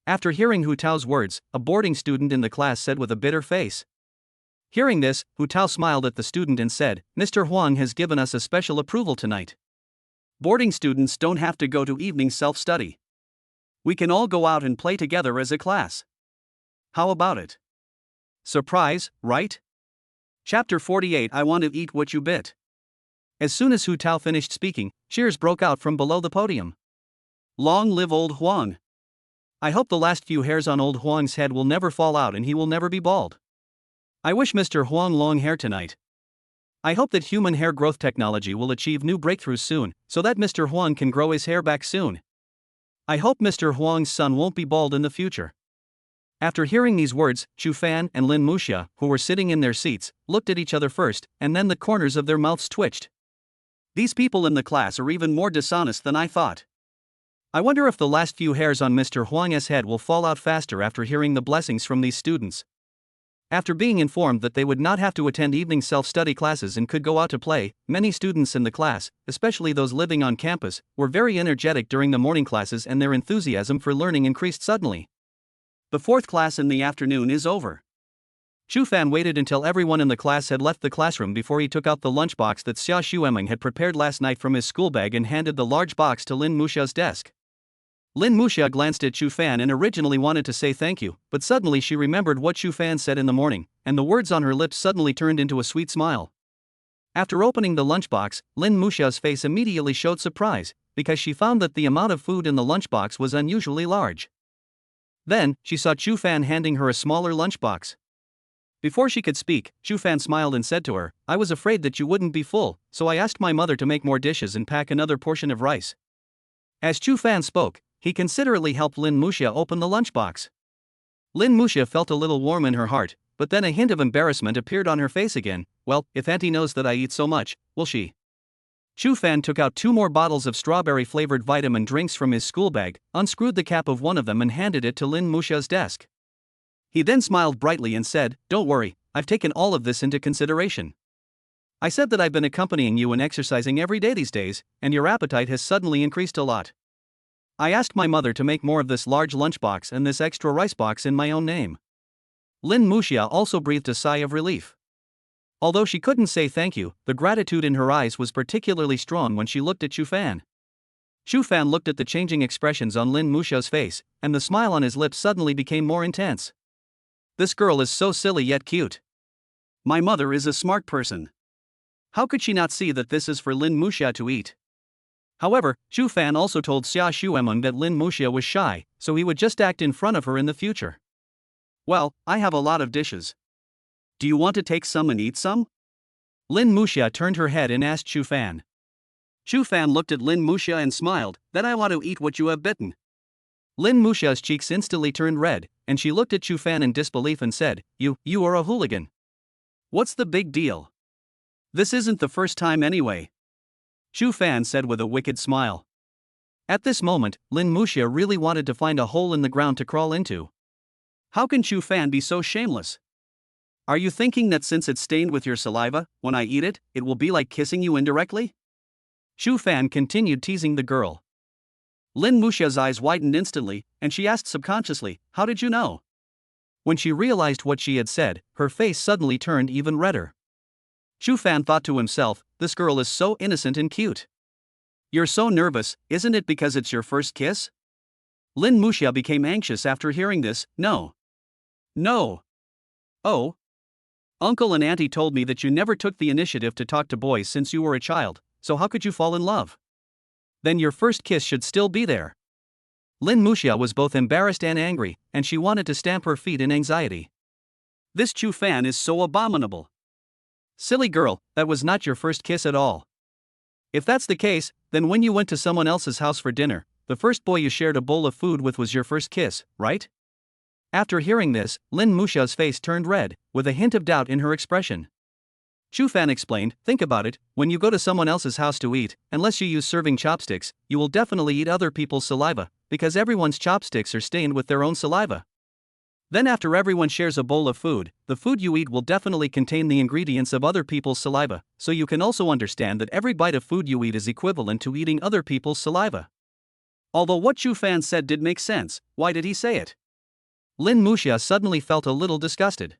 After hearing Hu Tao's words, a boarding student in the class said with a bitter face. Hearing this, Hu Tao smiled at the student and said, "Mr. Huang has given us a special approval tonight. Boarding students don't have to go to evening self-study. We can all go out and play together as a class. How about it? Surprise, right?" Chapter 48 I Want to Eat What You Bit. As soon as Hu Tao finished speaking, cheers broke out from below the podium. Long live old Huang. I hope the last few hairs on old Huang's head will never fall out and he will never be bald. I wish Mr. Huang long hair tonight. I hope that human hair growth technology will achieve new breakthroughs soon, so that Mr. Huang can grow his hair back soon. I hope Mr. Huang's son won't be bald in the future. After hearing these words, Chu Fan and Lin Muxia, who were sitting in their seats, looked at each other first, and then the corners of their mouths twitched. These people in the class are even more dishonest than I thought. I wonder if the last few hairs on Mr. Huang's head will fall out faster after hearing the blessings from these students. After being informed that they would not have to attend evening self-study classes and could go out to play, many students in the class, especially those living on campus, were very energetic during the morning classes and their enthusiasm for learning increased suddenly. The 4th class in the afternoon is over. Chu Fan waited until everyone in the class had left the classroom before he took out the lunchbox that Xia Xueming had prepared last night from his school bag and handed the large box to Lin Muxia's desk. Lin Muxia glanced at Chu Fan and originally wanted to say thank you, but suddenly she remembered what Chu Fan said in the morning, and the words on her lips suddenly turned into a sweet smile. After opening the lunchbox, Lin Muxia's face immediately showed surprise, because she found that the amount of food in the lunchbox was unusually large. Then, she saw Chu Fan handing her a smaller lunchbox. Before she could speak, Chu Fan smiled and said to her, "I was afraid that you wouldn't be full, so I asked my mother to make more dishes and pack another portion of rice." As Chu Fan spoke, he considerately helped Lin Muxia open the lunchbox. Lin Muxia felt a little warm in her heart, but then a hint of embarrassment appeared on her face again. Well, if Auntie knows that I eat so much, will she? Chu Fan took out 2 more bottles of strawberry-flavored vitamin drinks from his school bag, unscrewed the cap of one of them and handed it to Lin Muxia's desk. He then smiled brightly and said, "Don't worry, I've taken all of this into consideration. I said that I've been accompanying you and exercising every day these days, and your appetite has suddenly increased a lot. I asked my mother to make more of this large lunchbox and this extra rice box in my own name." Lin Muxia also breathed a sigh of relief. Although she couldn't say thank you, the gratitude in her eyes was particularly strong when she looked at Chu Fan. Chu Fan looked at the changing expressions on Lin Muxia's face, and the smile on his lips suddenly became more intense. This girl is so silly yet cute. My mother is a smart person. How could she not see that this is for Lin Muxia to eat? However, Chu Fan also told Xia Xuemeng that Lin Muxia was shy, so he would just act in front of her in the future. Well, I have a lot of dishes. Do you want to take some and eat some? Lin Muxia turned her head and asked Chu Fan. Chu Fan looked at Lin Muxia and smiled, "Then I want to eat what you have bitten." Lin Muxia's cheeks instantly turned red, and she looked at Chu Fan in disbelief and said, You are a hooligan. What's the big deal? This isn't the first time anyway." Chu Fan said with a wicked smile. At this moment, Lin Muxia really wanted to find a hole in the ground to crawl into. How can Chu Fan be so shameless? Are you thinking that since it's stained with your saliva, when I eat it, it will be like kissing you indirectly? Chu Fan continued teasing the girl. Lin Muxia's eyes widened instantly, and she asked subconsciously, "How did you know?" When she realized what she had said, her face suddenly turned even redder. Chu Fan thought to himself, "This girl is so innocent and cute. You're so nervous, isn't it because it's your first kiss?" Lin Muxia became anxious after hearing this. No. Oh. Uncle and Auntie told me that you never took the initiative to talk to boys since you were a child, so how could you fall in love? Then your first kiss should still be there. Lin Muxia was both embarrassed and angry, and she wanted to stamp her feet in anxiety. This Chu Fan is so abominable. Silly girl, that was not your first kiss at all. If that's the case, then when you went to someone else's house for dinner, the first boy you shared a bowl of food with was your first kiss, right? After hearing this, Lin Muxia's face turned red, with a hint of doubt in her expression. Chu Fan explained, "Think about it, when you go to someone else's house to eat, unless you use serving chopsticks, you will definitely eat other people's saliva, because everyone's chopsticks are stained with their own saliva. Then after everyone shares a bowl of food, the food you eat will definitely contain the ingredients of other people's saliva, so you can also understand that every bite of food you eat is equivalent to eating other people's saliva." Although what Chu Fan said did make sense, why did he say it? Lin Muxia suddenly felt a little disgusted.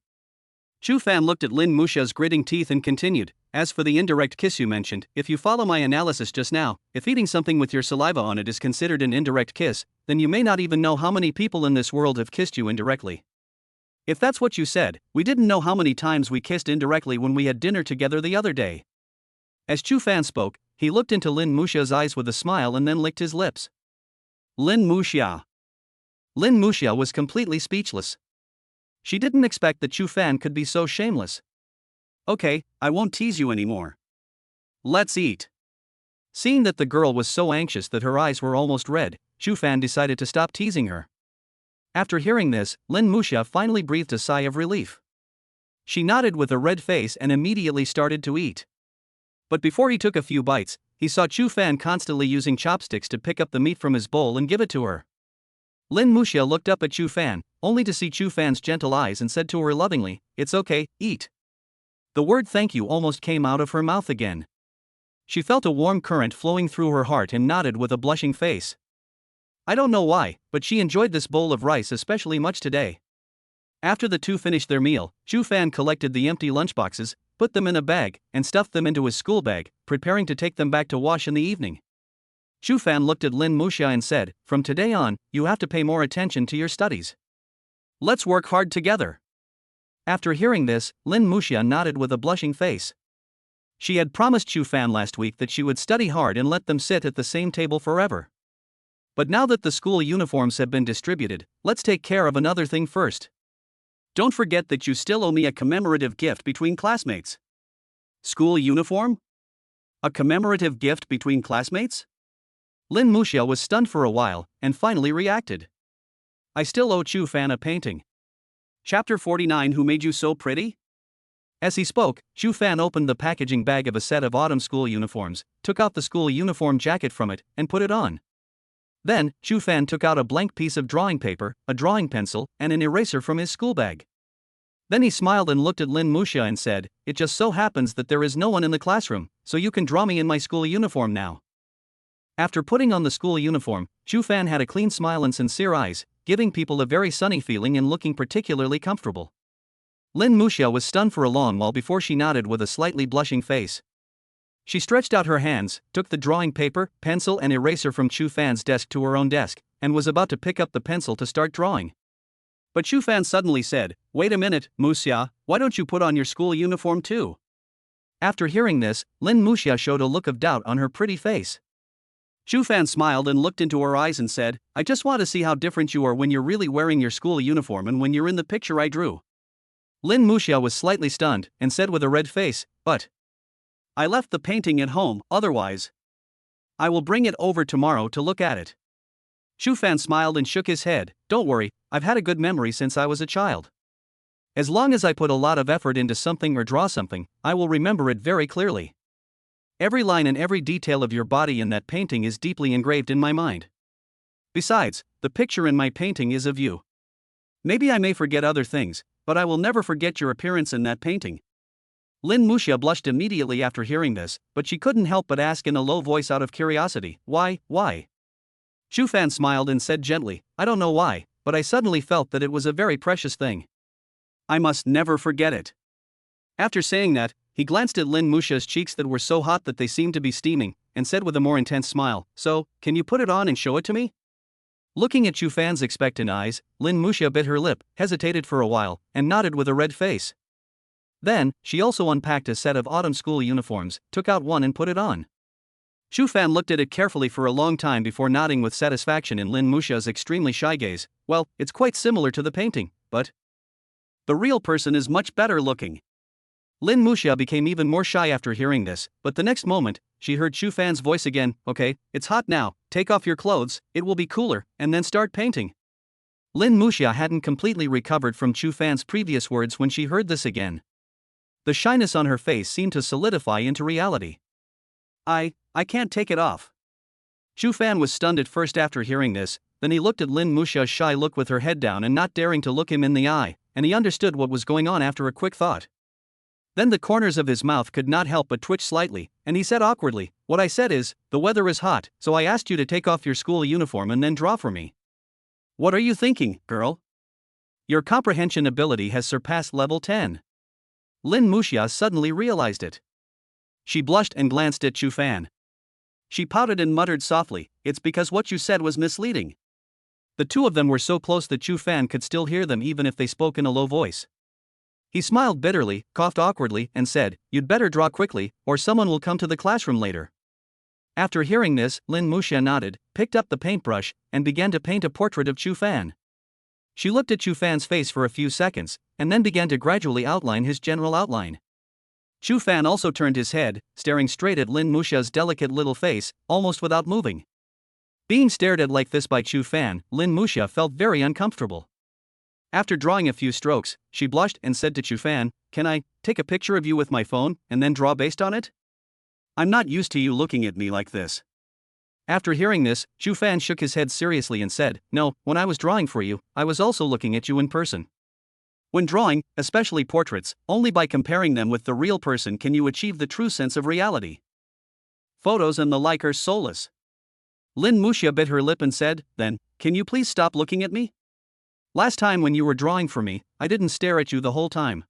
Chu Fan looked at Lin Muxia's gritting teeth and continued, "As for the indirect kiss you mentioned, if you follow my analysis just now, if eating something with your saliva on it is considered an indirect kiss, then you may not even know how many people in this world have kissed you indirectly. If that's what you said, we didn't know how many times we kissed indirectly when we had dinner together the other day." As Chu Fan spoke, he looked into Lin Muxia's eyes with a smile and then licked his lips. Lin Muxia was completely speechless. She didn't expect that Chu Fan could be so shameless. "Okay, I won't tease you anymore. Let's eat." Seeing that the girl was so anxious that her eyes were almost red, Chu Fan decided to stop teasing her. After hearing this, Lin Muxia finally breathed a sigh of relief. She nodded with a red face and immediately started to eat. But before he took a few bites, he saw Chu Fan constantly using chopsticks to pick up the meat from his bowl and give it to her. Lin Muxia looked up at Chu Fan, only to see Chu Fan's gentle eyes and said to her lovingly, "It's okay, eat." The word thank you almost came out of her mouth again. She felt a warm current flowing through her heart and nodded with a blushing face. I don't know why, but she enjoyed this bowl of rice especially much today. After the two finished their meal, Chu Fan collected the empty lunchboxes, put them in a bag, and stuffed them into his school bag, preparing to take them back to wash in the evening. Shu Fan looked at Lin Muxia and said, "From today on, you have to pay more attention to your studies. Let's work hard together." After hearing this, Lin Muxia nodded with a blushing face. She had promised Shu Fan last week that she would study hard and let them sit at the same table forever. But now that the school uniforms have been distributed, let's take care of another thing first. Don't forget that you still owe me a commemorative gift between classmates. School uniform? A commemorative gift between classmates? Lin Muxia was stunned for a while, and finally reacted. I still owe Shu Fan a painting. Chapter 49. Who made you so pretty? As he spoke, Shu Fan opened the packaging bag of a set of autumn school uniforms, took out the school uniform jacket from it, and put it on. Then, Shu Fan took out a blank piece of drawing paper, a drawing pencil, and an eraser from his school bag. Then he smiled and looked at Lin Muxia and said, "It just so happens that there is no one in the classroom, so you can draw me in my school uniform now." After putting on the school uniform, Shu Fan had a clean smile and sincere eyes, giving people a very sunny feeling and looking particularly comfortable. Lin Muxia was stunned for a long while before she nodded with a slightly blushing face. She stretched out her hands, took the drawing paper, pencil and eraser from Shu Fan's desk to her own desk, and was about to pick up the pencil to start drawing. But Shu Fan suddenly said, "Wait a minute, Muxia, why don't you put on your school uniform too?" After hearing this, Lin Muxia showed a look of doubt on her pretty face. Shu Fan smiled and looked into her eyes and said, "I just want to see how different you are when you're really wearing your school uniform and when you're in the picture I drew." Lin Muxia was slightly stunned and said with a red face, "But I left the painting at home, otherwise I will bring it over tomorrow to look at it." Shu Fan smiled and shook his head, "Don't worry, I've had a good memory since I was a child. As long as I put a lot of effort into something or draw something, I will remember it very clearly. Every line and every detail of your body in that painting is deeply engraved in my mind. Besides, the picture in my painting is of you. Maybe I may forget other things, but I will never forget your appearance in that painting." Lin Muxia blushed immediately after hearing this, but she couldn't help but ask in a low voice out of curiosity, Why? Shu Fan smiled and said gently, "I don't know why, but I suddenly felt that it was a very precious thing. I must never forget it." After saying that, he glanced at Lin Muxia's cheeks that were so hot that they seemed to be steaming, and said with a more intense smile, "So, can you put it on and show it to me?" Looking at Shu Fan's expectant eyes, Lin Muxia bit her lip, hesitated for a while, and nodded with a red face. Then, she also unpacked a set of autumn school uniforms, took out one and put it on. Shu Fan looked at it carefully for a long time before nodding with satisfaction in Lin Muxia's extremely shy gaze. "Well, it's quite similar to the painting, but the real person is much better looking." Lin Muxia became even more shy after hearing this, but the next moment, she heard Shu Fan's voice again, "Okay, it's hot now, take off your clothes, it will be cooler, and then start painting." Lin Muxia hadn't completely recovered from Shu Fan's previous words when she heard this again. The shyness on her face seemed to solidify into reality. I can't take it off." Shu Fan was stunned at first after hearing this, then he looked at Lin Muxia's shy look with her head down and not daring to look him in the eye, and he understood what was going on after a quick thought. Then the corners of his mouth could not help but twitch slightly, and he said awkwardly, "What I said is, the weather is hot, so I asked you to take off your school uniform and then draw for me. What are you thinking, girl? Your comprehension ability has surpassed level 10. Lin Muxia suddenly realized it. She blushed and glanced at Shu Fan. She pouted and muttered softly, "It's because what you said was misleading." The two of them were so close that Shu Fan could still hear them even if they spoke in a low voice. He smiled bitterly, coughed awkwardly, and said, "You'd better draw quickly, or someone will come to the classroom later." After hearing this, Lin Muxia nodded, picked up the paintbrush, and began to paint a portrait of Shu Fan. She looked at Shu Fan's face for a few seconds, and then began to gradually outline his general outline. Shu Fan also turned his head, staring straight at Lin Muxia's delicate little face, almost without moving. Being stared at like this by Shu Fan, Lin Muxia felt very uncomfortable. After drawing a few strokes, she blushed and said to Shu Fan, "Can I take a picture of you with my phone, and then draw based on it? I'm not used to you looking at me like this." After hearing this, Shu Fan shook his head seriously and said, "No, when I was drawing for you, I was also looking at you in person. When drawing, especially portraits, only by comparing them with the real person can you achieve the true sense of reality. Photos and the like are soulless." Lin Muxia bit her lip and said, "Then, can you please stop looking at me? Last time when you were drawing for me, I didn't stare at you the whole time.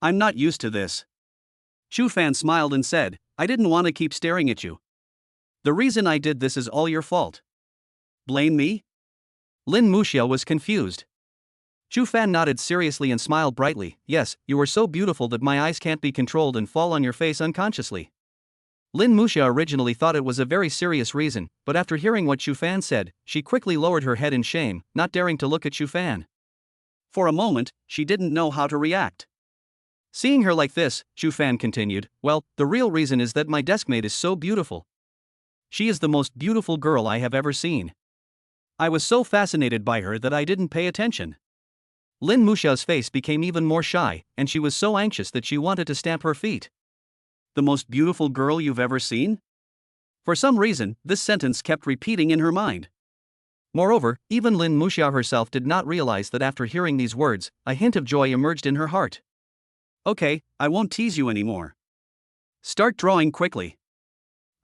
I'm not used to this." Shu Fan smiled and said, "I didn't want to keep staring at you. The reason I did this is all your fault. Blame me? Lin Muxia was confused. Chu Fan nodded seriously and smiled brightly. Yes, you are so beautiful that my eyes can't be controlled and fall on your face unconsciously. Lin Muxia originally thought it was a very serious reason, but after hearing what Chu Fan said, she quickly lowered her head in shame, not daring to look at Chu Fan. For a moment, she didn't know how to react. Seeing her like this, Chu Fan continued, well, the real reason is that my deskmate is so beautiful. She is the most beautiful girl I have ever seen. I was so fascinated by her that I didn't pay attention. Lin Muxia's face became even more shy, and she was so anxious that she wanted to stamp her feet. The most beautiful girl you've ever seen? For some reason, this sentence kept repeating in her mind. Moreover, even Lin Muxia herself did not realize that after hearing these words, a hint of joy emerged in her heart. Okay, I won't tease you anymore. Start drawing quickly.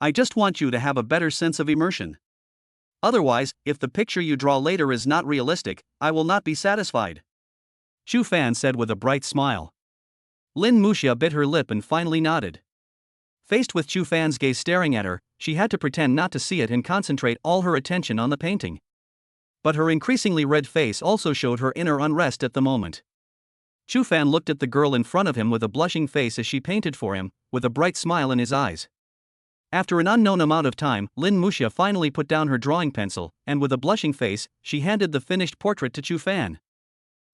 I just want you to have a better sense of immersion. Otherwise, if the picture you draw later is not realistic, I will not be satisfied. Chu Fan said with a bright smile. Lin Muxia bit her lip and finally nodded. Faced with Chu Fan's gaze staring at her, she had to pretend not to see it and concentrate all her attention on the painting. But her increasingly red face also showed her inner unrest at the moment. Chu Fan looked at the girl in front of him with a blushing face as she painted for him, with a bright smile in his eyes. After an unknown amount of time, Lin Muxia finally put down her drawing pencil, and with a blushing face, she handed the finished portrait to Chu Fan.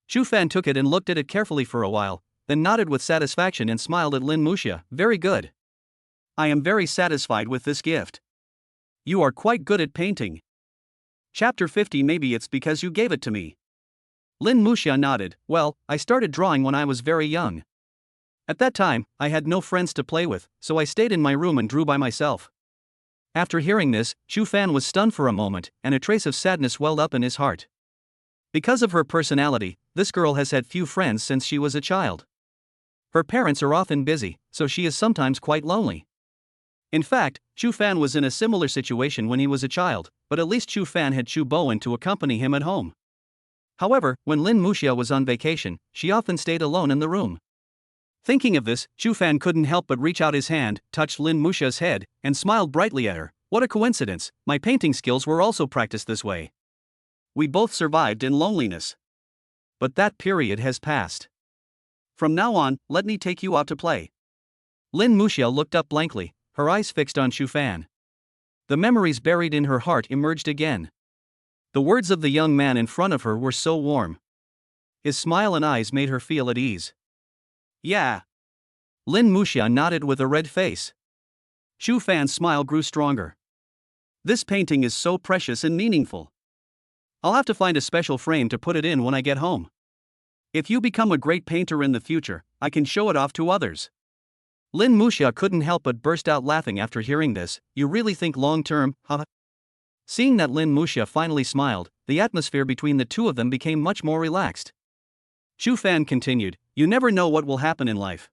Chu Fan took it and looked at it carefully for a while, then nodded with satisfaction and smiled at Lin Muxia. Very good. I am very satisfied with this gift. You are quite good at painting. Chapter 50. Maybe it's because you gave it to me. Lin Muxia nodded. Well, I started drawing when I was very young. At that time, I had no friends to play with, so I stayed in my room and drew by myself. After hearing this, Chu Fan was stunned for a moment, and a trace of sadness welled up in his heart. Because of her personality, this girl has had few friends since she was a child. Her parents are often busy, so she is sometimes quite lonely. In fact, Chu Fan was in a similar situation when he was a child, but at least Chu Fan had Chu Bowen to accompany him at home. However, when Lin Muxia was on vacation, she often stayed alone in the room. Thinking of this, Chu Fan couldn't help but reach out his hand, touched Lin Muxia's head, and smiled brightly at her. What a coincidence, my painting skills were also practiced this way. We both survived in loneliness. But that period has passed. From now on, let me take you out to play. Lin Muxia looked up blankly, her eyes fixed on Chu Fan. The memories buried in her heart emerged again. The words of the young man in front of her were so warm. His smile and eyes made her feel at ease. Yeah. Lin Muxia nodded with a red face. Chu Fan's smile grew stronger. This painting is so precious and meaningful. I'll have to find a special frame to put it in when I get home. If you become a great painter in the future, I can show it off to others. Lin Muxia couldn't help but burst out laughing after hearing this. You really think long-term, huh? Seeing that Lin Muxia finally smiled, the atmosphere between the two of them became much more relaxed. Chu Fan continued, you never know what will happen in life.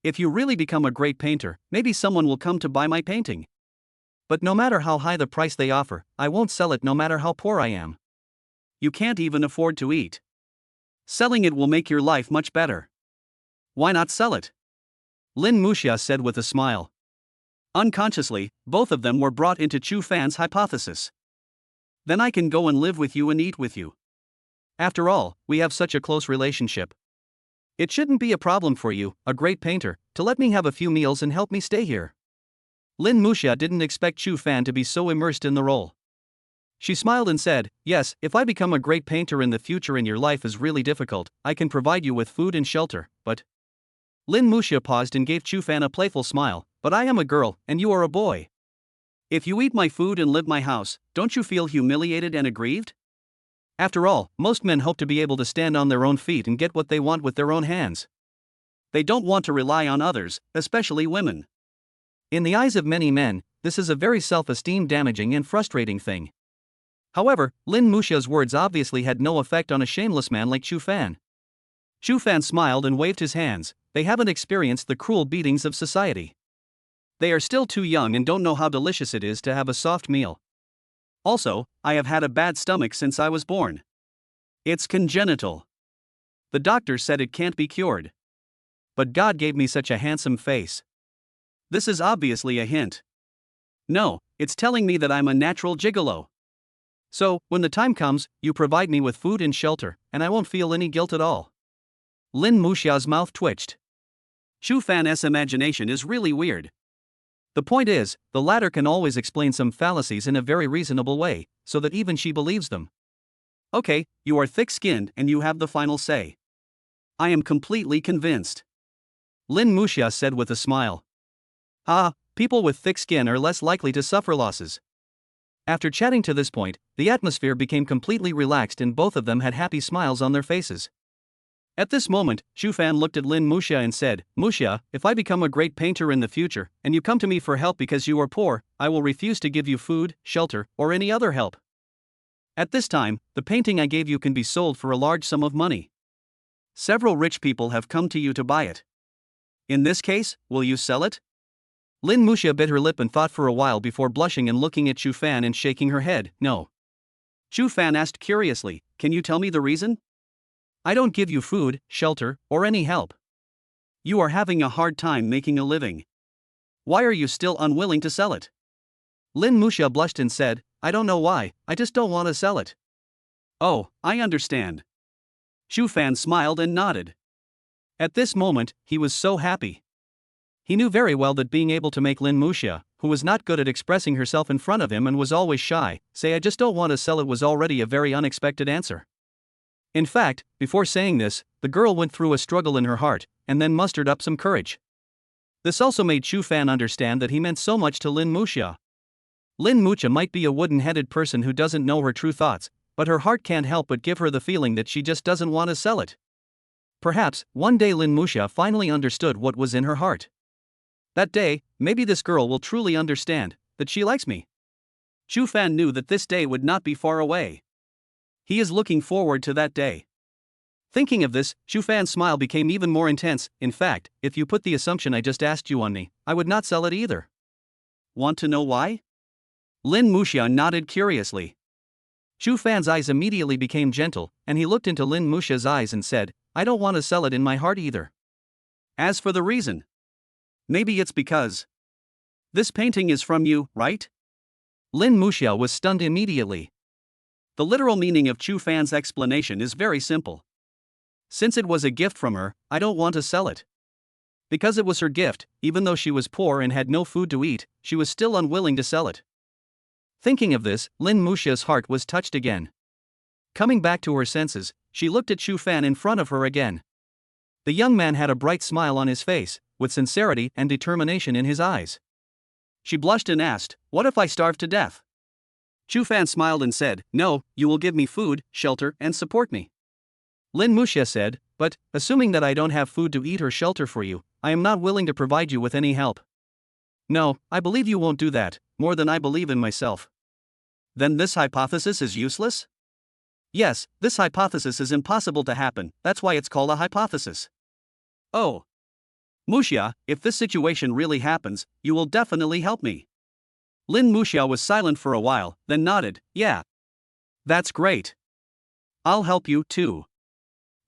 If you really become a great painter, maybe someone will come to buy my painting. But no matter how high the price they offer, I won't sell it no matter how poor I am. You can't even afford to eat. Selling it will make your life much better. Why not sell it? Lin Muxia said with a smile. Unconsciously, both of them were brought into Chu Fan's hypothesis. Then I can go and live with you and eat with you. After all, we have such a close relationship. It shouldn't be a problem for you, a great painter, to let me have a few meals and help me stay here. Lin Muxia didn't expect Chu Fan to be so immersed in the role. She smiled and said, yes, if I become a great painter in the future and your life is really difficult, I can provide you with food and shelter, but... Lin Muxia paused and gave Chu Fan a playful smile, but I am a girl, and you are a boy. If you eat my food and live my house, don't you feel humiliated and aggrieved? After all, most men hope to be able to stand on their own feet and get what they want with their own hands. They don't want to rely on others, especially women. In the eyes of many men, this is a very self-esteem damaging and frustrating thing. However, Lin Muxia's words obviously had no effect on a shameless man like Chu Fan. Chu Fan smiled and waved his hands. They haven't experienced the cruel beatings of society. They are still too young and don't know how delicious it is to have a soft meal. Also, I have had a bad stomach since I was born. It's congenital. The doctor said it can't be cured. But God gave me such a handsome face. This is obviously a hint. No, It's telling me that I'm a natural gigolo. So, when the time comes, you provide me with food and shelter, and I won't feel any guilt at all. Lin Muxia's mouth twitched. Shu Fan's imagination is really weird. The point is, the latter can always explain some fallacies in a very reasonable way, so that even she believes them. Okay, you are thick-skinned and you have the final say. I am completely convinced. Lin Muxia said with a smile. People with thick skin are less likely to suffer losses. After chatting to this point, the atmosphere became completely relaxed and both of them had happy smiles on their faces. At this moment, Shu Fan looked at Lin Muxia and said, Muxia, if I become a great painter in the future, and you come to me for help because you are poor, I will refuse to give you food, shelter, or any other help. At this time, the painting I gave you can be sold for a large sum of money. Several rich people have come to you to buy it. In this case, will you sell it? Lin Muxia bit her lip and thought for a while before blushing and looking at Shu Fan and shaking her head, no. Shu Fan asked curiously, can you tell me the reason? I don't give you food, shelter, or any help. You are having a hard time making a living. Why are you still unwilling to sell it? Lin Muxia blushed and said, I don't know why, I just don't want to sell it. Oh, I understand. Shu Fan smiled and nodded. At this moment, he was so happy. He knew very well that being able to make Lin Muxia, who was not good at expressing herself in front of him and was always shy, say I just don't want to sell it was already a very unexpected answer. In fact, before saying this, the girl went through a struggle in her heart, and then mustered up some courage. This also made Shu Fan understand that he meant so much to Lin Muxia. Lin Muxia might be a wooden-headed person who doesn't know her true thoughts, but her heart can't help but give her the feeling that she just doesn't want to sell it. Perhaps, one day Lin Muxia finally understood what was in her heart. That day, maybe this girl will truly understand that she likes me. Shu Fan knew that this day would not be far away. He is looking forward to that day. Thinking of this, Shu Fan's smile became even more intense. In fact, if you put the assumption I just asked you on me, I would not sell it either. Want to know why? Lin Muxia nodded curiously. Shu Fan's eyes immediately became gentle, and he looked into Lin Muxia's eyes and said, I don't want to sell it in my heart either. As for the reason, maybe it's because this painting is from you, right? Lin Muxia was stunned immediately. The literal meaning of Shu Fan's explanation is very simple. Since it was a gift from her, I don't want to sell it. Because it was her gift, even though she was poor and had no food to eat, she was still unwilling to sell it. Thinking of this, Lin Muxia's heart was touched again. Coming back to her senses, she looked at Shu Fan in front of her again. The young man had a bright smile on his face, with sincerity and determination in his eyes. She blushed and asked, what if I starve to death? Shu Fan smiled and said, no, you will give me food, shelter, and support me. Lin Muxia said, but, assuming that I don't have food to eat or shelter for you, I am not willing to provide you with any help. No, I believe you won't do that, more than I believe in myself. Then this hypothesis is useless? Yes, this hypothesis is impossible to happen, that's why it's called a hypothesis. Oh. Muxia, if this situation really happens, you will definitely help me. Lin Muxia was silent for a while, then nodded, yeah. That's great. I'll help you, too.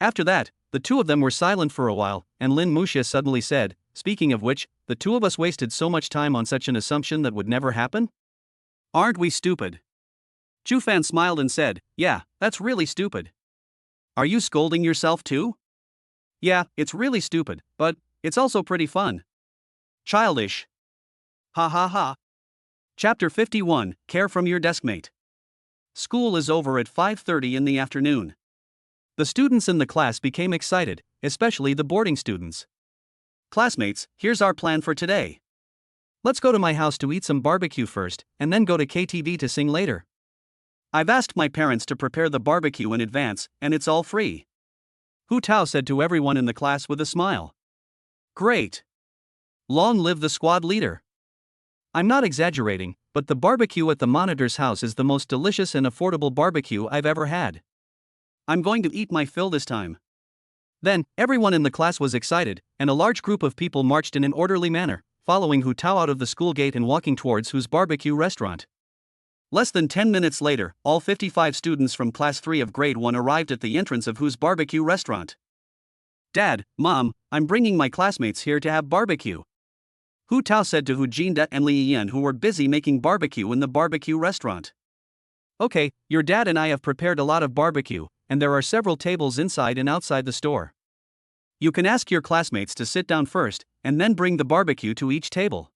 After that, the two of them were silent for a while, and Lin Muxia suddenly said, speaking of which, the two of us wasted so much time on such an assumption that would never happen? Aren't we stupid? Shu Fan smiled and said, yeah, that's really stupid. Are you scolding yourself too? Yeah, it's really stupid, but it's also pretty fun. Childish. Ha ha ha. Chapter 51, Care from Your Deskmate. School is over at 5:30 in the afternoon. The students in the class became excited, especially the boarding students. Classmates, here's our plan for today. Let's go to my house to eat some barbecue first, and then go to KTV to sing later. I've asked my parents to prepare the barbecue in advance, and it's all free. Hu Tao said to everyone in the class with a smile. Great. Long live the squad leader. I'm not exaggerating, but the barbecue at the monitor's house is the most delicious and affordable barbecue I've ever had. I'm going to eat my fill this time. Then, everyone in the class was excited, and a large group of people marched in an orderly manner, following Hu Tao out of the school gate and walking towards Hu's barbecue restaurant. Less than 10 minutes later, all 55 students from Class 3 of Grade 1 arrived at the entrance of Hu's barbecue restaurant. Dad, Mom, I'm bringing my classmates here to have barbecue. Hu Tao said to Hu Jinda and Li Yan, who were busy making barbecue in the barbecue restaurant. Okay, your dad and I have prepared a lot of barbecue, and there are several tables inside and outside the store. You can ask your classmates to sit down first, and then bring the barbecue to each table.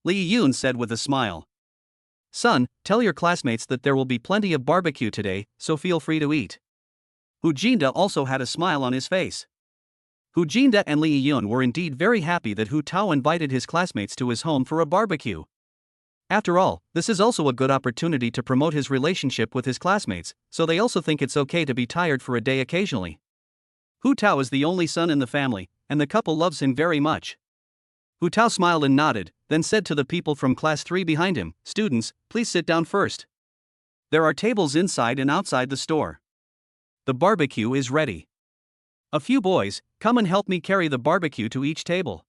Li Yun said with a smile. Son, tell your classmates that there will be plenty of barbecue today, so feel free to eat. Hu Jinda also had a smile on his face. Hu Jinda and Li Yun were indeed very happy that Hu Tao invited his classmates to his home for a barbecue. After all, this is also a good opportunity to promote his relationship with his classmates, so they also think it's okay to be tired for a day occasionally. Hu Tao is the only son in the family, and the couple loves him very much. Hu Tao smiled and nodded, then said to the people from class 3 behind him, Students, please sit down first. There are tables inside and outside the store. The barbecue is ready. A few boys, come and help me carry the barbecue to each table.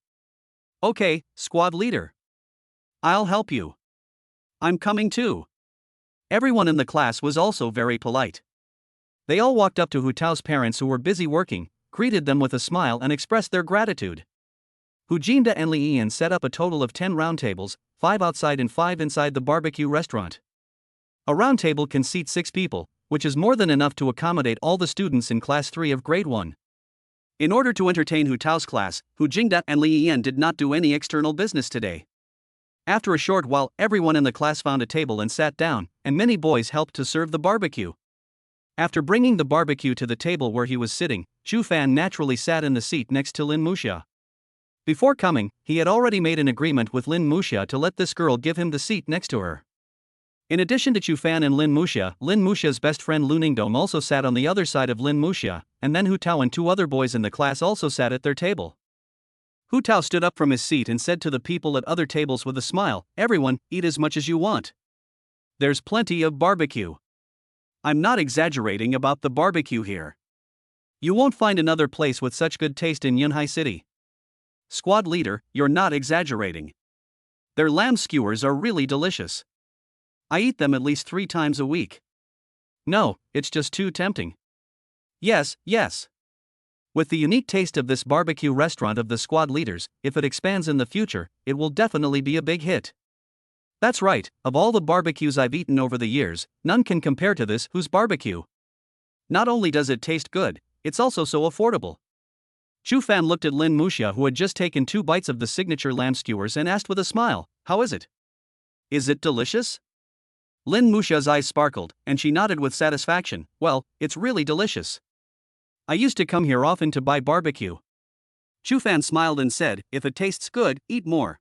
Okay, squad leader. I'll help you. I'm coming too. Everyone in the class was also very polite. They all walked up to Hu Tao's parents, who were busy working, greeted them with a smile and expressed their gratitude. Hu Jinda and Li Yan set up a total of 10 round tables, 5 outside and 5 inside the barbecue restaurant. A round table can seat 6 people, which is more than enough to accommodate all the students in class 3 of grade 1. In order to entertain Hu Tao's class, Hu Jingda and Li Yan did not do any external business today. After a short while, everyone in the class found a table and sat down, and many boys helped to serve the barbecue. After bringing the barbecue to the table where he was sitting, Chu Fan naturally sat in the seat next to Lin Muxia. Before coming, he had already made an agreement with Lin Muxia to let this girl give him the seat next to her. In addition to Chu Fan and Lin Muxia's best friend Lu Ningdong also sat on the other side of Lin Muxia, and then Hu Tao and 2 other boys in the class also sat at their table. Hu Tao stood up from his seat and said to the people at other tables with a smile, Everyone, eat as much as you want. There's plenty of barbecue. I'm not exaggerating about the barbecue here. You won't find another place with such good taste in Yunhai City. Squad leader, you're not exaggerating. Their lamb skewers are really delicious. I eat them at least 3 times a week. No, it's just too tempting. Yes. With the unique taste of this barbecue restaurant of the squad leaders, if it expands in the future, it will definitely be a big hit. That's right, of all the barbecues I've eaten over the years, none can compare to this Who's barbecue. Not only does it taste good, it's also so affordable. Chu Fan looked at Lin Muxia, who had just taken 2 bites of the signature lamb skewers, and asked with a smile, How is it? Is it delicious? Lin Muxia's eyes sparkled, and she nodded with satisfaction. Well, it's really delicious. I used to come here often to buy barbecue. Chu Fan smiled and said, If it tastes good, eat more.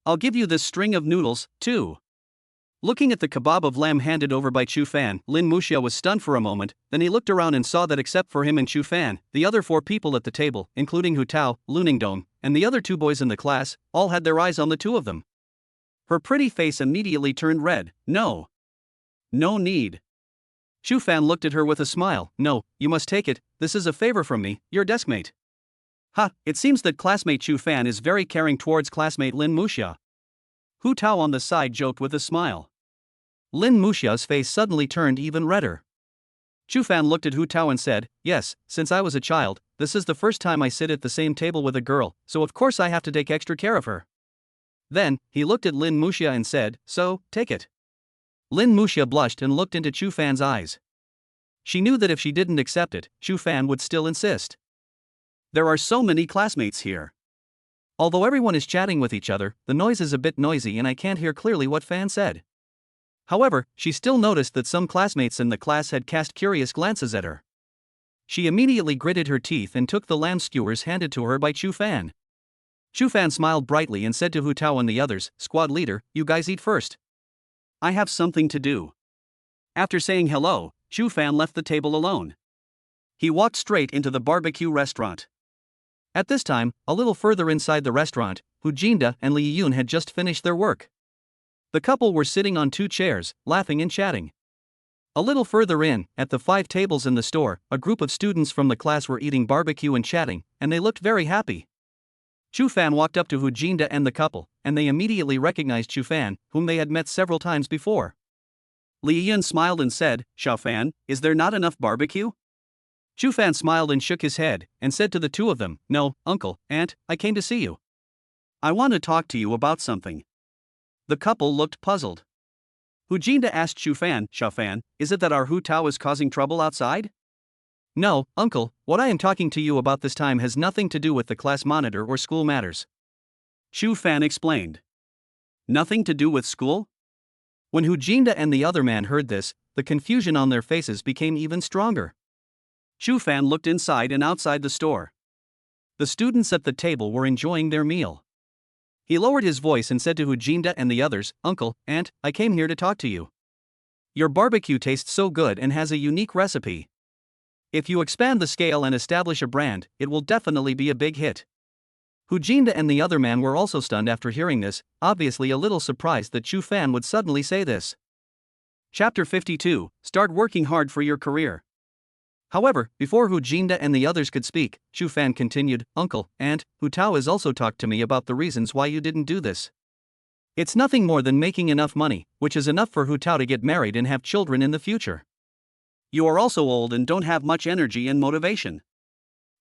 I'll give you this string of noodles, too. Looking at the kebab of lamb handed over by Chu Fan, Lin Muxia was stunned for a moment, then he looked around and saw that except for him and Chu Fan, the other 4 people at the table, including Hu Tao, Lu Ningdong, and the other 2 boys in the class, all had their eyes on the 2 of them. Her pretty face immediately turned red. No need. Chu Fan looked at her with a smile. No, you must take it, this is a favor from me, your deskmate. It seems that classmate Chu Fan is very caring towards classmate Lin Muxia. Hu Tao on the side joked with a smile. Lin Muxia's face suddenly turned even redder. Chu Fan looked at Hu Tao and said, Yes, since I was a child, this is the first time I sit at the same table with a girl, so of course I have to take extra care of her. Then, he looked at Lin Muxia and said, So, take it. Lin Muxia blushed and looked into Chu Fan's eyes. She knew that if she didn't accept it, Chu Fan would still insist. There are so many classmates here. Although everyone is chatting with each other, the noise is a bit noisy and I can't hear clearly what Fan said. However, she still noticed that some classmates in the class had cast curious glances at her. She immediately gritted her teeth and took the lamb skewers handed to her by Chu Fan. Chu Fan smiled brightly and said to Hu Tao and the others, Squad leader, you guys eat first. I have something to do. After saying hello, Chu Fan left the table alone. He walked straight into the barbecue restaurant. At this time, a little further inside the restaurant, Hu Jinda and Li Yun had just finished their work. The couple were sitting on 2 chairs, laughing and chatting. A little further in, at the 5 tables in the store, a group of students from the class were eating barbecue and chatting, and they looked very happy. Chu Fan walked up to Hu Jinda and the couple, and they immediately recognized Chu Fan, whom they had met several times before. Li Yun smiled and said, Xiao Fan, is there not enough barbecue? Chu Fan smiled and shook his head, and said to the 2 of them, No, uncle, aunt, I came to see you. I want to talk to you about something. The couple looked puzzled. Hu Jinda asked Xiaofan, is it that our Hu Tao is causing trouble outside? No, uncle, what I am talking to you about this time has nothing to do with the class monitor or school matters. Xu Fan explained. Nothing to do with school? When Hu Jinda and the other man heard this, the confusion on their faces became even stronger. Xu Fan looked inside and outside the store. The students at the table were enjoying their meal. He lowered his voice and said to Hu Jinda and the others, Uncle, Aunt, I came here to talk to you. Your barbecue tastes so good and has a unique recipe. If you expand the scale and establish a brand, it will definitely be a big hit. Hu Jinda and the other man were also stunned after hearing this, obviously a little surprised that Xu Fan would suddenly say this. Chapter 52, Start working hard for your career. However, before Hu Jinda and the others could speak, Xu Fan continued, Uncle, Aunt, Hu Tao has also talked to me about the reasons why you didn't do this. It's nothing more than making enough money, which is enough for Hu Tao to get married and have children in the future. You are also old and don't have much energy and motivation.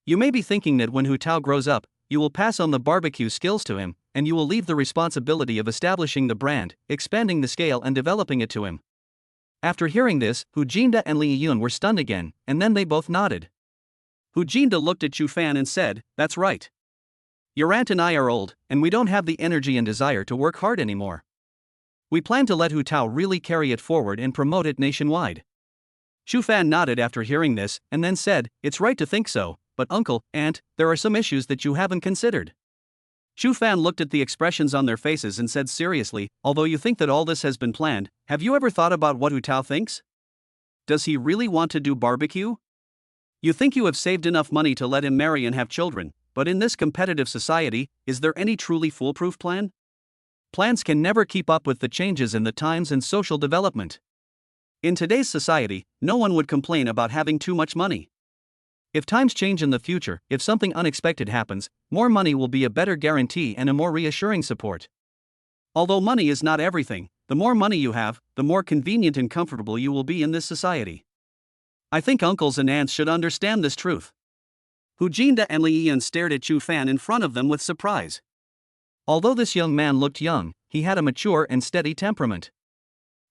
You may be thinking that when Hu Tao grows up, you will pass on the barbecue skills to him, and you will leave the responsibility of establishing the brand, expanding the scale and developing it to him. After hearing this, Hu Jinda and Li Yun were stunned again, and then they both nodded. Hu Jinda looked at Xu Fan and said, That's right. Your aunt and I are old, and we don't have the energy and desire to work hard anymore. We plan to let Hu Tao really carry it forward and promote it nationwide. Xu Fan nodded after hearing this, and then said, It's right to think so, but uncle, aunt, there are some issues that you haven't considered. Xu Fan looked at the expressions on their faces and said seriously, Although you think that all this has been planned, have you ever thought about what Hu Tao thinks? Does he really want to do barbecue? You think you have saved enough money to let him marry and have children, but in this competitive society, is there any truly foolproof plan? Plans can never keep up with the changes in the times and social development. In today's society, no one would complain about having too much money. If times change in the future, if something unexpected happens, more money will be a better guarantee and a more reassuring support. Although money is not everything, the more money you have, the more convenient and comfortable you will be in this society. I think uncles and aunts should understand this truth. Hu Jinda and Li Yan stared at Xu Fan in front of them with surprise. Although this young man looked young, he had a mature and steady temperament.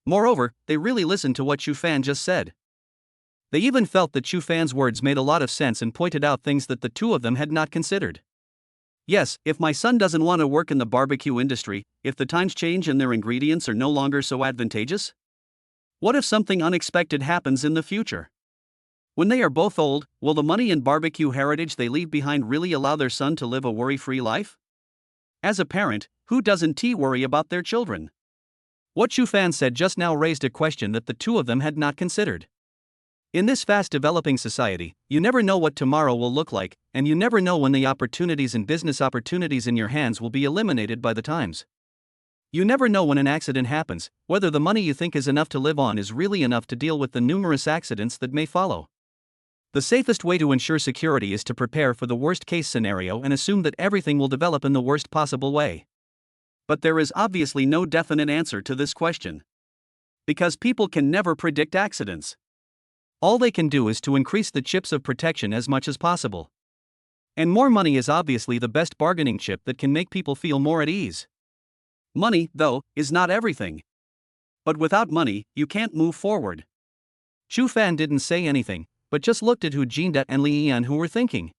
Moreover, they really listened to what Xu Fan just said. They even felt that Xu Fan's words made a lot of sense and pointed out things that the two of them had not considered. Yes, if my son doesn't want to work in the barbecue industry, if the times change and their ingredients are no longer so advantageous? What if something unexpected happens in the future? When they are both old, will the money and barbecue heritage they leave behind really allow their son to live a worry-free life? As a parent, who doesn't worry about their children? What Xu Fan said just now raised a question that the two of them had not considered. In this fast-developing society, you never know what tomorrow will look like, and you never know when the opportunities and business opportunities in your hands will be eliminated by the times. You never know when an accident happens, whether the money you think is enough to live on is really enough to deal with the numerous accidents that may follow. The safest way to ensure security is to prepare for the worst-case scenario and assume that everything will develop in the worst possible way. But there is obviously no definite answer to this question. Because people can never predict accidents. All they can do is to increase the chips of protection as much as possible. And more money is obviously the best bargaining chip that can make people feel more at ease. Money, though, is not everything. But without money, you can't move forward. Xu Fan didn't say anything, but just looked at Hu Jinda and Li Yan, who were thinking.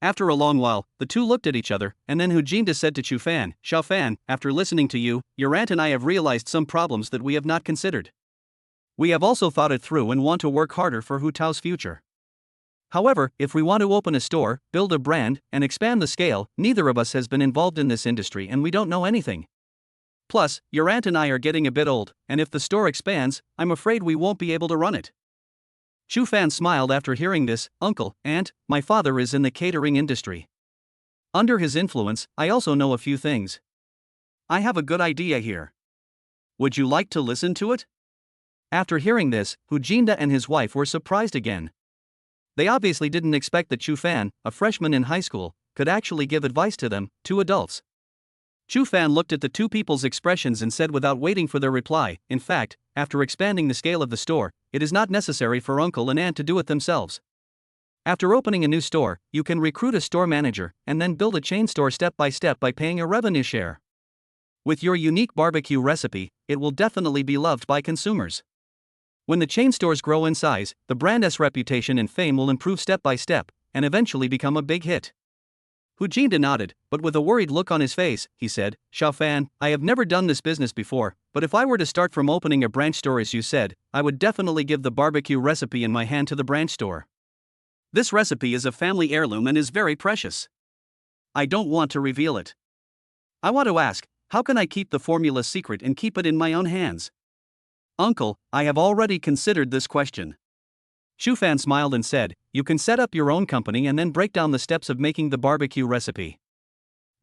After a long while, the two looked at each other, and then Hu Jinda said to Xiao Fan, after listening to you, your aunt and I have realized some problems that we have not considered. We have also thought it through and want to work harder for Hu Tao's future. However, if we want to open a store, build a brand, and expand the scale, neither of us has been involved in this industry and we don't know anything. Plus, your aunt and I are getting a bit old, and if the store expands, I'm afraid we won't be able to run it. Xu Fan smiled after hearing this. Uncle, aunt, my father is in the catering industry. Under his influence, I also know a few things. I have a good idea here. Would you like to listen to it? After hearing this, Hu Jinda and his wife were surprised again. They obviously didn't expect that Xu Fan, a freshman in high school, could actually give advice to them, two adults. Xu Fan looked at the two people's expressions and said without waiting for their reply, in fact, after expanding the scale of the store, it is not necessary for uncle and aunt to do it themselves. After opening a new store, you can recruit a store manager and then build a chain store step by step by paying a revenue share. With your unique barbecue recipe, it will definitely be loved by consumers. When the chain stores grow in size, the brand's reputation and fame will improve step by step and eventually become a big hit. Hu Jinda nodded, but with a worried look on his face, he said, Xiao Fan, I have never done this business before, but if I were to start from opening a branch store as you said, I would definitely give the barbecue recipe in my hand to the branch store. This recipe is a family heirloom and is very precious. I don't want to reveal it. I want to ask, how can I keep the formula secret and keep it in my own hands? Uncle, I have already considered this question. Shu Fan smiled and said, you can set up your own company and then break down the steps of making the barbecue recipe.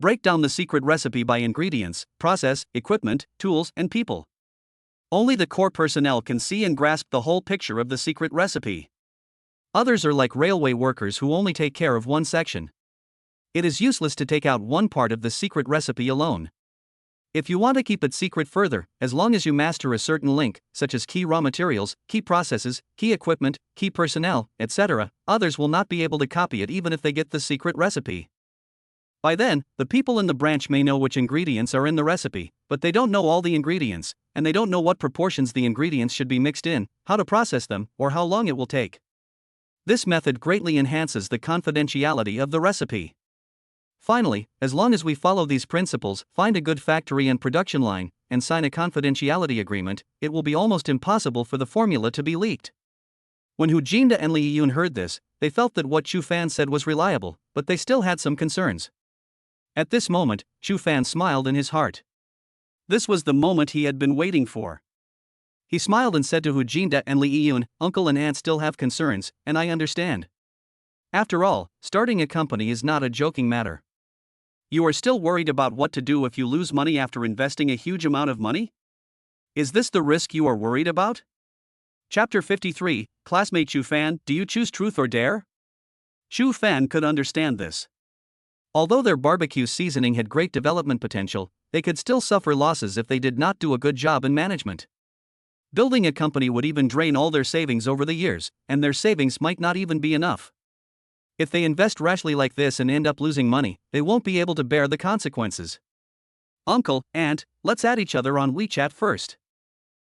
Break down the secret recipe by ingredients, process, equipment, tools, and people. Only the core personnel can see and grasp the whole picture of the secret recipe. Others are like railway workers who only take care of one section. It is useless to take out one part of the secret recipe alone. If you want to keep it secret further, as long as you master a certain link, such as key raw materials, key processes, key equipment, key personnel, etc., others will not be able to copy it even if they get the secret recipe. By then, the people in the branch may know which ingredients are in the recipe, but they don't know all the ingredients, and they don't know what proportions the ingredients should be mixed in, how to process them, or how long it will take. This method greatly enhances the confidentiality of the recipe. Finally, as long as we follow these principles, find a good factory and production line, and sign a confidentiality agreement, it will be almost impossible for the formula to be leaked. When Hu Jinda and Li Yun heard this, they felt that what Shu Fan said was reliable, but they still had some concerns. At this moment, Shu Fan smiled in his heart. This was the moment he had been waiting for. He smiled and said to Hu Jinda and Li Yun, Uncle and Aunt still have concerns, and I understand. After all, starting a company is not a joking matter. You are still worried about what to do if you lose money after investing a huge amount of money? Is this the risk you are worried about? Chapter 53, Classmate Shu Fan, do you choose truth or dare? Shu Fan could understand this. Although their barbecue seasoning had great development potential, they could still suffer losses if they did not do a good job in management. Building a company would even drain all their savings over the years, and their savings might not even be enough. If they invest rashly like this and end up losing money, they won't be able to bear the consequences. Uncle, Aunt, let's add each other on WeChat first.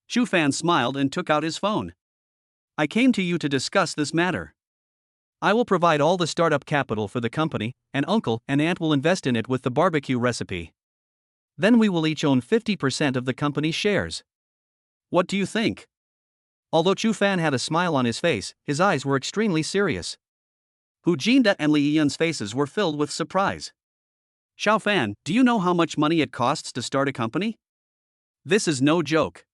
Shu Fan smiled and took out his phone. I came to you to discuss this matter. I will provide all the startup capital for the company, and Uncle and Aunt will invest in it with the barbecue recipe. Then we will each own 50% of the company's shares. What do you think? Although Shu Fan had a smile on his face, his eyes were extremely serious. Hu Jinda and Li Yun's faces were filled with surprise. Xiao Fan, do you know how much money it costs to start a company? This is no joke.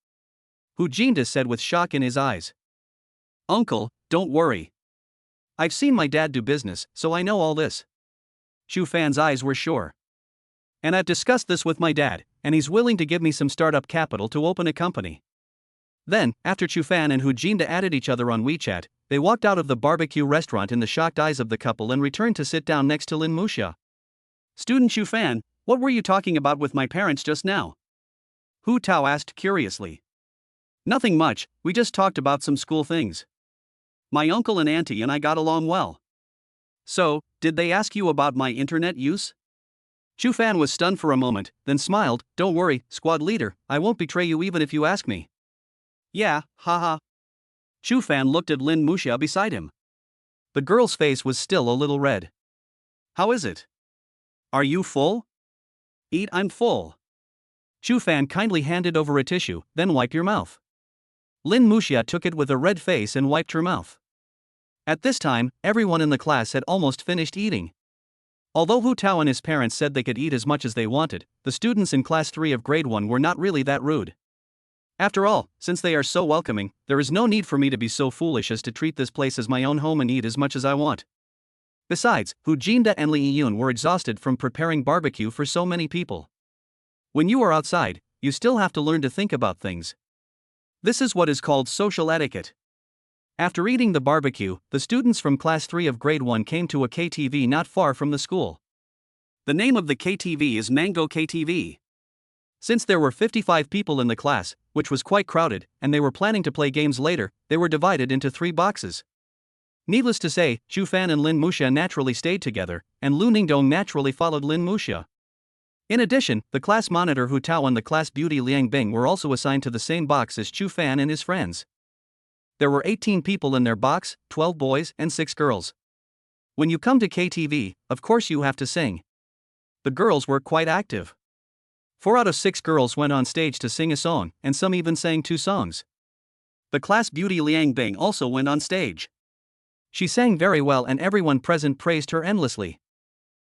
Hu Jinda said with shock in his eyes. Uncle, don't worry. I've seen my dad do business, so I know all this. Shu Fan's eyes were sure. And I've discussed this with my dad, and he's willing to give me some startup capital to open a company. Then, after Shu Fan and Hu Jinda added each other on WeChat, they walked out of the barbecue restaurant in the shocked eyes of the couple and returned to sit down next to Lin Muxia. Student Shu Fan, what were you talking about with my parents just now? Hu Tao asked curiously. Nothing much, we just talked about some school things. My uncle and auntie and I got along well. So, did they ask you about my internet use? Shu Fan was stunned for a moment, then smiled, don't worry, squad leader, I won't betray you even if you ask me. Yeah, haha. Shu Fan looked at Lin Muxia beside him. The girl's face was still a little red. How is it? Are you full? Eat, I'm full. Shu Fan kindly handed over a tissue, then wipe your mouth. Lin Muxia took it with a red face and wiped her mouth. At this time, everyone in the class had almost finished eating. Although Hu Tao and his parents said they could eat as much as they wanted, the students in class 3 of grade 1 were not really that rude. After all, since they are so welcoming, there is no need for me to be so foolish as to treat this place as my own home and eat as much as I want. Besides, Hu Jinda and Li Yun were exhausted from preparing barbecue for so many people. When you are outside, you still have to learn to think about things. This is what is called social etiquette. After eating the barbecue, the students from class 3 of grade 1 came to a KTV not far from the school. The name of the KTV is Mango KTV. Since there were 55 people in the class, which was quite crowded, and they were planning to play games later, they were divided into 3 boxes. Needless to say, Chu Fan and Lin Muxia naturally stayed together, and Lu Ningdong naturally followed Lin Muxia. In addition, the class monitor Hu Tao and the class beauty Liang Bing were also assigned to the same box as Chu Fan and his friends. There were 18 people in their box, 12 boys and 6 girls. When you come to KTV, of course you have to sing. The girls were quite active. 4 out of 6 girls went on stage to sing a song, and some even sang 2 songs. The class beauty Liang Bing also went on stage. She sang very well and everyone present praised her endlessly.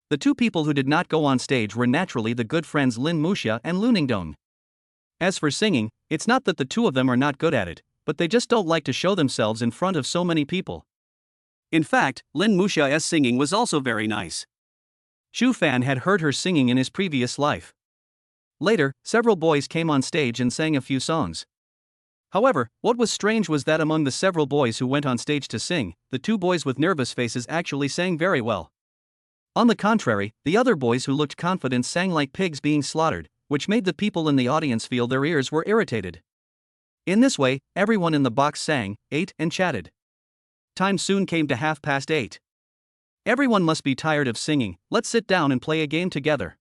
The 2 people who did not go on stage were naturally the good friends Lin Muxia and Lu Ningdong. As for singing, it's not that the 2 of them are not good at it, but they just don't like to show themselves in front of so many people. In fact, Lin Muxia's singing was also very nice. Chu Fan had heard her singing in his previous life. Later, several boys came on stage and sang a few songs. However, what was strange was that among the several boys who went on stage to sing, the 2 boys with nervous faces actually sang very well. On the contrary, the other boys who looked confident sang like pigs being slaughtered, which made the people in the audience feel their ears were irritated. In this way, everyone in the box sang, ate, and chatted. Time soon came to 8:30. Everyone must be tired of singing, let's sit down and play a game together.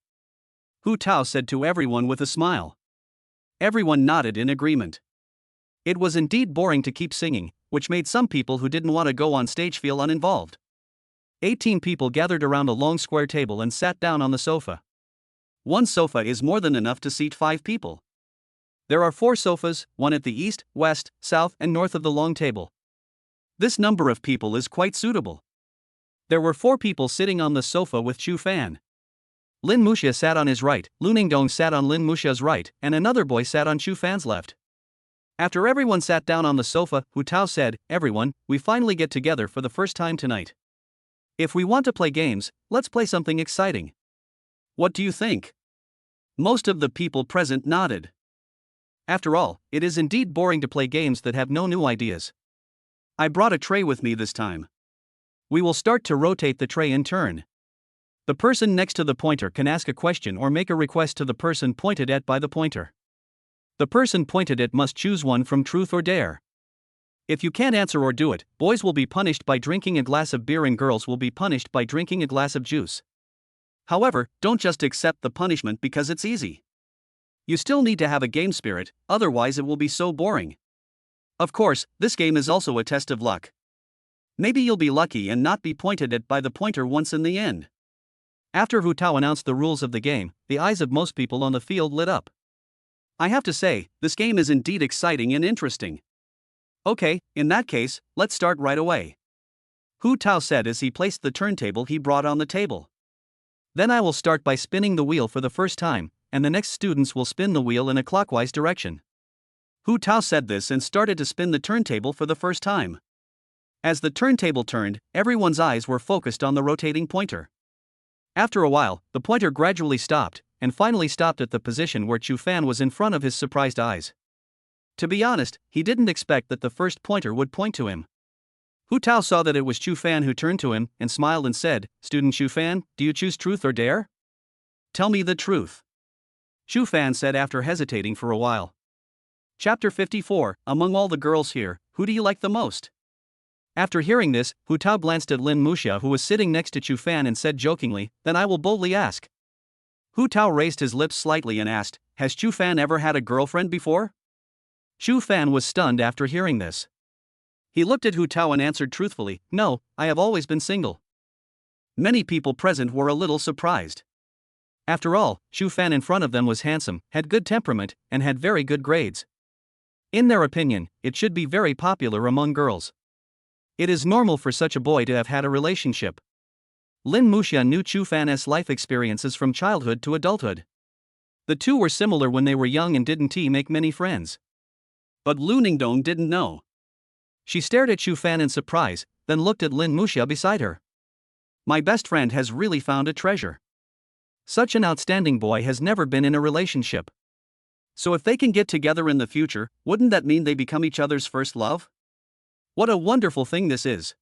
Hu Tao said to everyone with a smile. Everyone nodded in agreement. It was indeed boring to keep singing, which made some people who didn't want to go on stage feel uninvolved. 18 people gathered around a long square table and sat down on the sofa. One sofa is more than enough to seat 5 people. There are 4 sofas, one at the east, west, south, and north of the long table. This number of people is quite suitable. There were 4 people sitting on the sofa with Chu Fan. Lin Muxia sat on his right, Lu Ningdong sat on Lin Muxia's right, and another boy sat on Chu Fan's left. After everyone sat down on the sofa, Hu Tao said, "Everyone, we finally get together for the first time tonight. If we want to play games, let's play something exciting. What do you think?" Most of the people present nodded. After all, it is indeed boring to play games that have no new ideas. I brought a tray with me this time. We will start to rotate the tray in turn. The person next to the pointer can ask a question or make a request to the person pointed at by the pointer. The person pointed at must choose one from truth or dare. If you can't answer or do it, boys will be punished by drinking a glass of beer and girls will be punished by drinking a glass of juice. However, don't just accept the punishment because it's easy. You still need to have a game spirit, otherwise it will be so boring. Of course, this game is also a test of luck. Maybe you'll be lucky and not be pointed at by the pointer once in the end. After Hu Tao announced the rules of the game, the eyes of most people on the field lit up. I have to say, this game is indeed exciting and interesting. Okay, in that case, let's start right away. Hu Tao said as he placed the turntable he brought on the table. Then I will start by spinning the wheel for the first time, and the next students will spin the wheel in a clockwise direction. Hu Tao said this and started to spin the turntable for the first time. As the turntable turned, everyone's eyes were focused on the rotating pointer. After a while, the pointer gradually stopped, and finally stopped at the position where Chu Fan was in front of his surprised eyes. To be honest, he didn't expect that the first pointer would point to him. Hu Tao saw that it was Chu Fan who turned to him and smiled and said, "Student Chu Fan, do you choose truth or dare? Tell me the truth." Chu Fan said after hesitating for a while. Chapter 54, Among all the girls here, who do you like the most? After hearing this, Hu Tao glanced at Lin Muxia who was sitting next to Chu Fan and said jokingly, "Then I will boldly ask." Hu Tao raised his lips slightly and asked, "Has Chu Fan ever had a girlfriend before?" Chu Fan was stunned after hearing this. He looked at Hu Tao and answered truthfully, "No, I have always been single." Many people present were a little surprised. After all, Chu Fan in front of them was handsome, had good temperament, and had very good grades. In their opinion, it should be very popular among girls. It is normal for such a boy to have had a relationship. Lin Muxia knew Chu Fan's life experiences from childhood to adulthood. The two were similar when they were young and didn't make many friends. But Lu Ningdong didn't know. She stared at Chu Fan in surprise, then looked at Lin Muxia beside her. My best friend has really found a treasure. Such an outstanding boy has never been in a relationship. So if they can get together in the future, wouldn't that mean they become each other's first love? What a wonderful thing this is.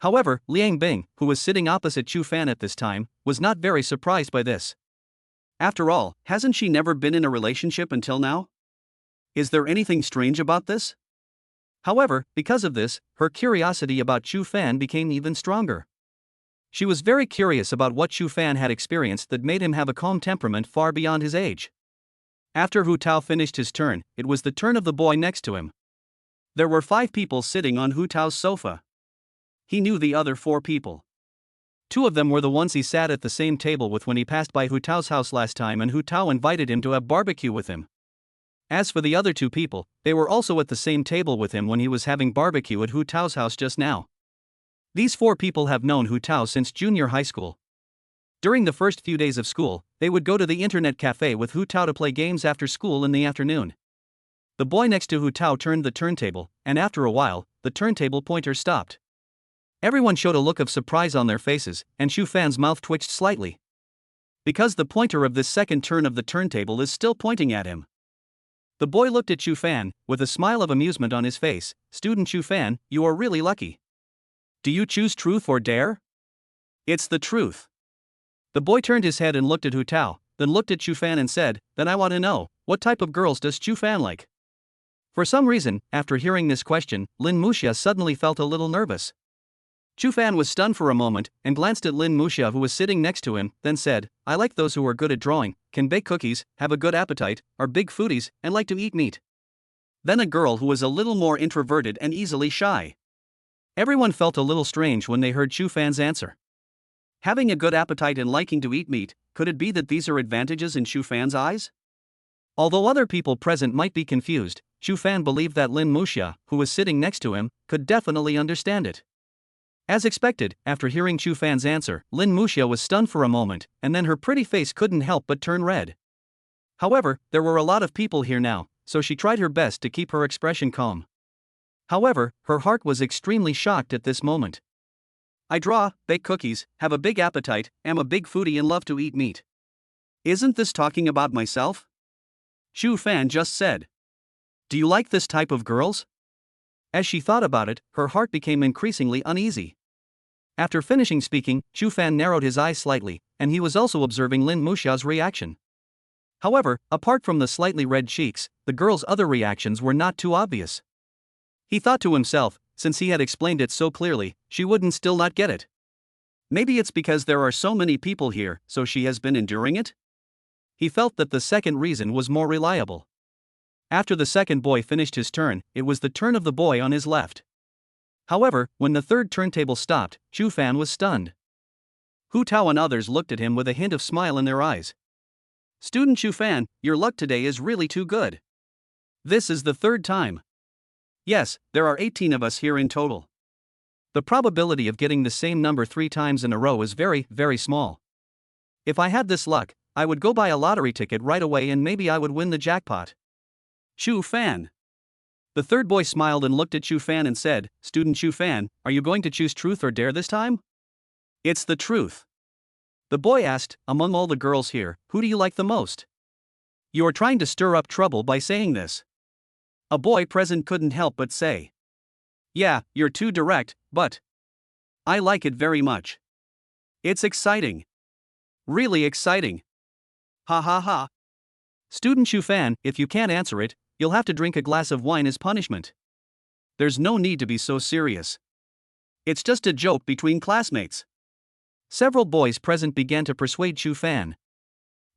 However, Liang Bing, who was sitting opposite Chu Fan at this time, was not very surprised by this. After all, hasn't she never been in a relationship until now? Is there anything strange about this? However, because of this, her curiosity about Chu Fan became even stronger. She was very curious about what Chu Fan had experienced that made him have a calm temperament far beyond his age. After Hu Tao finished his turn, it was the turn of the boy next to him. There were 5 people sitting on Hu Tao's sofa. He knew the other 4 people. 2 of them were the ones he sat at the same table with when he passed by Hu Tao's house last time, and Hu Tao invited him to have barbecue with him. As for the other 2 people, they were also at the same table with him when he was having barbecue at Hu Tao's house just now. These 4 people have known Hu Tao since junior high school. During the first few days of school, they would go to the internet cafe with Hu Tao to play games after school in the afternoon. The boy next to Hu Tao turned the turntable, and after a while, the turntable pointer stopped. Everyone showed a look of surprise on their faces, and Chu Fan's mouth twitched slightly. Because the pointer of this second turn of the turntable is still pointing at him. The boy looked at Chu Fan, with a smile of amusement on his face. "Student Chu Fan, you are really lucky. Do you choose truth or dare?" "It's the truth." The boy turned his head and looked at Hu Tao, then looked at Chu Fan and said, "Then I want to know, what type of girls does Chu Fan like?" For some reason, after hearing this question, Lin Muxia suddenly felt a little nervous. Chu Fan was stunned for a moment, and glanced at Lin Muxia, who was sitting next to him, then said, "I like those who are good at drawing, can bake cookies, have a good appetite, are big foodies, and like to eat meat." Then a girl who was a little more introverted and easily shy. Everyone felt a little strange when they heard Chu Fan's answer. Having a good appetite and liking to eat meat, could it be that these are advantages in Chu Fan's eyes? Although other people present might be confused, Chu Fan believed that Lin Muxia, who was sitting next to him, could definitely understand it. As expected, after hearing Chu Fan's answer, Lin Muxia was stunned for a moment, and then her pretty face couldn't help but turn red. However, there were a lot of people here now, so she tried her best to keep her expression calm. However, her heart was extremely shocked at this moment. "I draw, bake cookies, have a big appetite, am a big foodie and love to eat meat. Isn't this talking about myself?" Chu Fan just said. "Do you like this type of girls?" As she thought about it, her heart became increasingly uneasy. After finishing speaking, Chu Fan narrowed his eyes slightly, and he was also observing Lin Muxia's reaction. However, apart from the slightly red cheeks, the girl's other reactions were not too obvious. He thought to himself, since he had explained it so clearly, she wouldn't still not get it. Maybe it's because there are so many people here, so she has been enduring it? He felt that the second reason was more reliable. After the second boy finished his turn, it was the turn of the boy on his left. However, when the third turntable stopped, Chu Fan was stunned. Hu Tao and others looked at him with a hint of smile in their eyes. "Student Chu Fan, your luck today is really too good. This is the 3rd time. Yes, there are 18 of us here in total. The probability of getting the same number 3 times in a row is very, very small. If I had this luck, I would go buy a lottery ticket right away and maybe I would win the jackpot." Chu Fan. The third boy smiled and looked at Chu Fan and said, "Student Chu Fan, are you going to choose truth or dare this time?" "It's the truth." The boy asked, "Among all the girls here, who do you like the most?" "You are trying to stir up trouble by saying this." A boy present couldn't help but say, "Yeah, you're too direct, but I like it very much. It's exciting. Really exciting. Ha ha ha." "Student Chu Fan, if you can't answer it, you'll have to drink a glass of wine as punishment. There's no need to be so serious. It's just a joke between classmates." Several boys present began to persuade Chu Fan.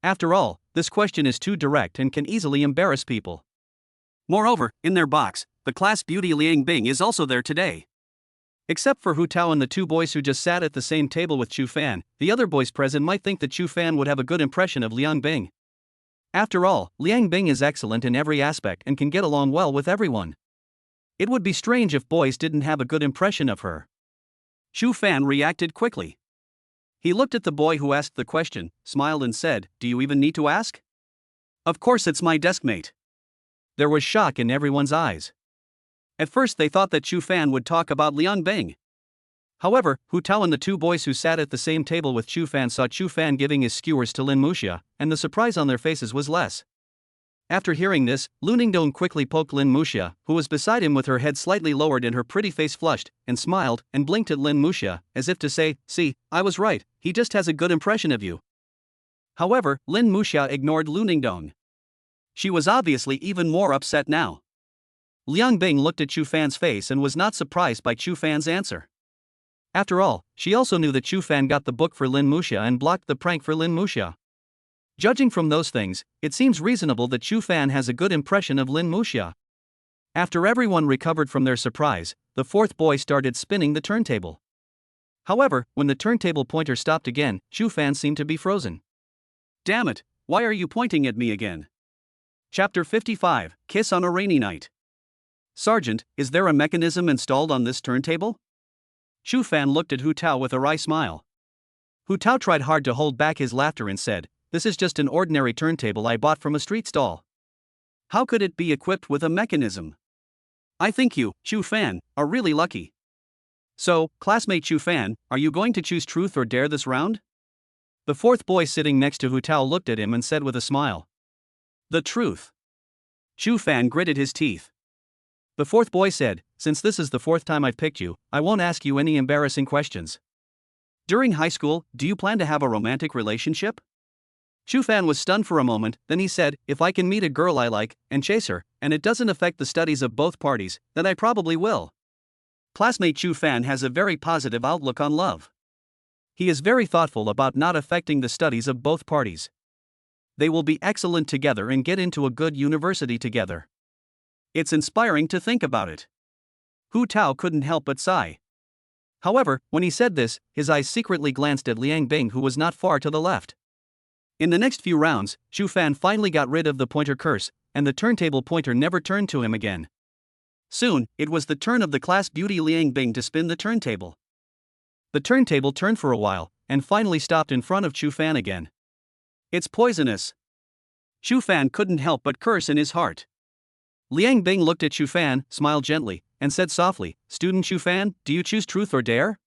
After all, this question is too direct and can easily embarrass people. Moreover, in their box, the class beauty Liang Bing is also there today. Except for Hu Tao and the 2 boys who just sat at the same table with Chu Fan, the other boys present might think that Chu Fan would have a good impression of Liang Bing. After all, Liang Bing is excellent in every aspect and can get along well with everyone. It would be strange if boys didn't have a good impression of her. Chu Fan reacted quickly. He looked at the boy who asked the question, smiled and said, "Do you even need to ask?" "Of course it's my deskmate." There was shock in everyone's eyes. At first they thought that Chu Fan would talk about Liang Bing. However, Hu Tao and the 2 boys who sat at the same table with Chu Fan saw Chu Fan giving his skewers to Lin Muxia, and the surprise on their faces was less. After hearing this, Lu Ningdong quickly poked Lin Muxia, who was beside him with her head slightly lowered and her pretty face flushed, and smiled, and blinked at Lin Muxia, as if to say, "See, I was right, he just has a good impression of you." However, Lin Muxia ignored Lu Ningdong. She was obviously even more upset now. Liang Bing looked at Chu Fan's face and was not surprised by Chu Fan's answer. After all, she also knew that Chu Fan got the book for Lin Muxia and blocked the prank for Lin Muxia. Judging from those things, it seems reasonable that Chu Fan has a good impression of Lin Muxia. After everyone recovered from their surprise, the fourth boy started spinning the turntable. However, when the turntable pointer stopped again, Chu Fan seemed to be frozen. Damn it, why are you pointing at me again? Chapter 55, Kiss on a Rainy Night. Sergeant, is there a mechanism installed on this turntable? Chu Fan looked at Hu Tao with a wry smile. Hu Tao tried hard to hold back his laughter and said, "This is just an ordinary turntable I bought from a street stall. How could it be equipped with a mechanism? I think you, Chu Fan, are really lucky. So, classmate Chu Fan, are you going to choose truth or dare this round?" The fourth boy sitting next to Hu Tao looked at him and said with a smile, "The truth." Chu Fan gritted his teeth. The fourth boy said, "Since this is the fourth time I've picked you, I won't ask you any embarrassing questions. During high school, do you plan to have a romantic relationship?" Chu Fan was stunned for a moment, then he said, "If I can meet a girl I like, and chase her, and it doesn't affect the studies of both parties, then I probably will." Classmate Chu Fan has a very positive outlook on love. He is very thoughtful about not affecting the studies of both parties. They will be excellent together and get into a good university together. It's inspiring to think about it. Hu Tao couldn't help but sigh. However, when he said this, his eyes secretly glanced at Liang Bing, who was not far to the left. In the next few rounds, Chu Fan finally got rid of the pointer curse, and the turntable pointer never turned to him again. Soon, it was the turn of the class beauty Liang Bing to spin the turntable. The turntable turned for a while, and finally stopped in front of Chu Fan again. "It's poisonous." Chu Fan couldn't help but curse in his heart. Liang Bing looked at Chu Fan, smiled gently, and said softly, "Student Chu Fan, do you choose truth or dare?"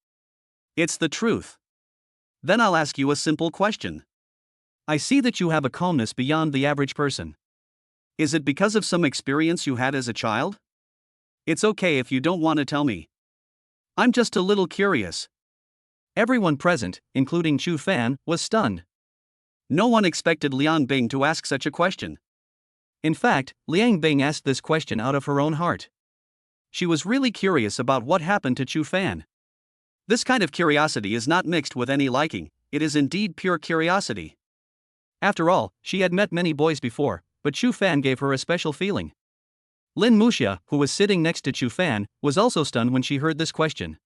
"It's the truth." "Then I'll ask you a simple question. I see that you have a calmness beyond the average person. Is it because of some experience you had as a child? It's okay if you don't want to tell me. I'm just a little curious." Everyone present, including Chu Fan, was stunned. No one expected Liang Bing to ask such a question. In fact, Liang Bing asked this question out of her own heart. She was really curious about what happened to Chu Fan. This kind of curiosity is not mixed with any liking, it is indeed pure curiosity. After all, she had met many boys before, but Chu Fan gave her a special feeling. Lin Muxia, who was sitting next to Chu Fan, was also stunned when she heard this question.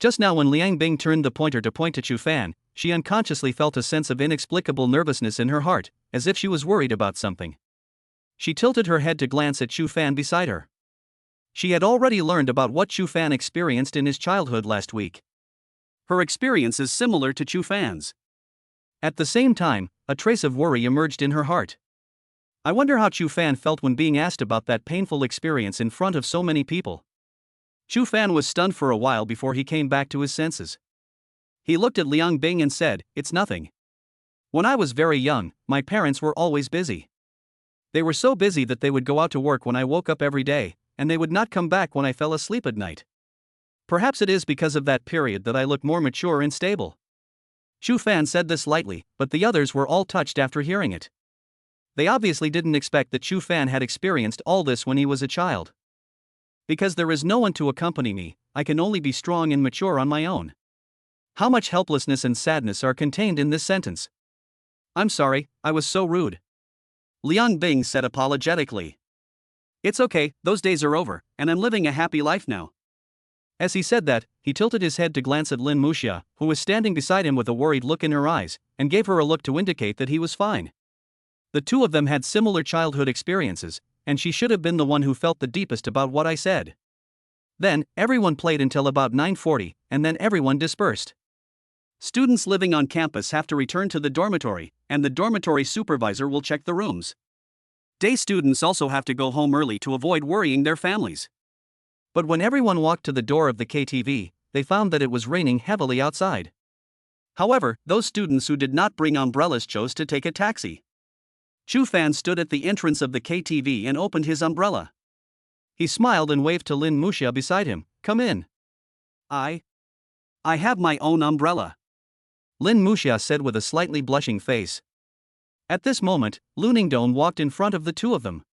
Just now when Liang Bing turned the pointer to point to Chu Fan, she unconsciously felt a sense of inexplicable nervousness in her heart, as if she was worried about something. She tilted her head to glance at Chu Fan beside her. She had already learned about what Chu Fan experienced in his childhood last week. Her experience is similar to Chu Fan's. At the same time, a trace of worry emerged in her heart. I wonder how Chu Fan felt when being asked about that painful experience in front of so many people. Chu Fan was stunned for a while before he came back to his senses. He looked at Liang Bing and said, "It's nothing. When I was very young, my parents were always busy. They were so busy that they would go out to work when I woke up every day, and they would not come back when I fell asleep at night. Perhaps it is because of that period that I look more mature and stable." Chu Fan said this lightly, but the others were all touched after hearing it. They obviously didn't expect that Chu Fan had experienced all this when he was a child. "Because there is no one to accompany me, I can only be strong and mature on my own." How much helplessness and sadness are contained in this sentence? "I'm sorry, I was so rude," Liang Bing said apologetically. "It's okay, those days are over, and I'm living a happy life now." As he said that, he tilted his head to glance at Lin Muxia, who was standing beside him with a worried look in her eyes, and gave her a look to indicate that he was fine. The two of them had similar childhood experiences, and she should have been the one who felt the deepest about what I said. Then, everyone played until about 9:40, and then everyone dispersed. Students living on campus have to return to the dormitory, and the dormitory supervisor will check the rooms. Day students also have to go home early to avoid worrying their families. But when everyone walked to the door of the KTV, they found that it was raining heavily outside. However, those students who did not bring umbrellas chose to take a taxi. Chu Fan stood at the entrance of the KTV and opened his umbrella. He smiled and waved to Lin Muxia beside him, "Come in." I have my own umbrella," Lin Muxia said with a slightly blushing face. At this moment, Lu Ningdong walked in front of the two of them.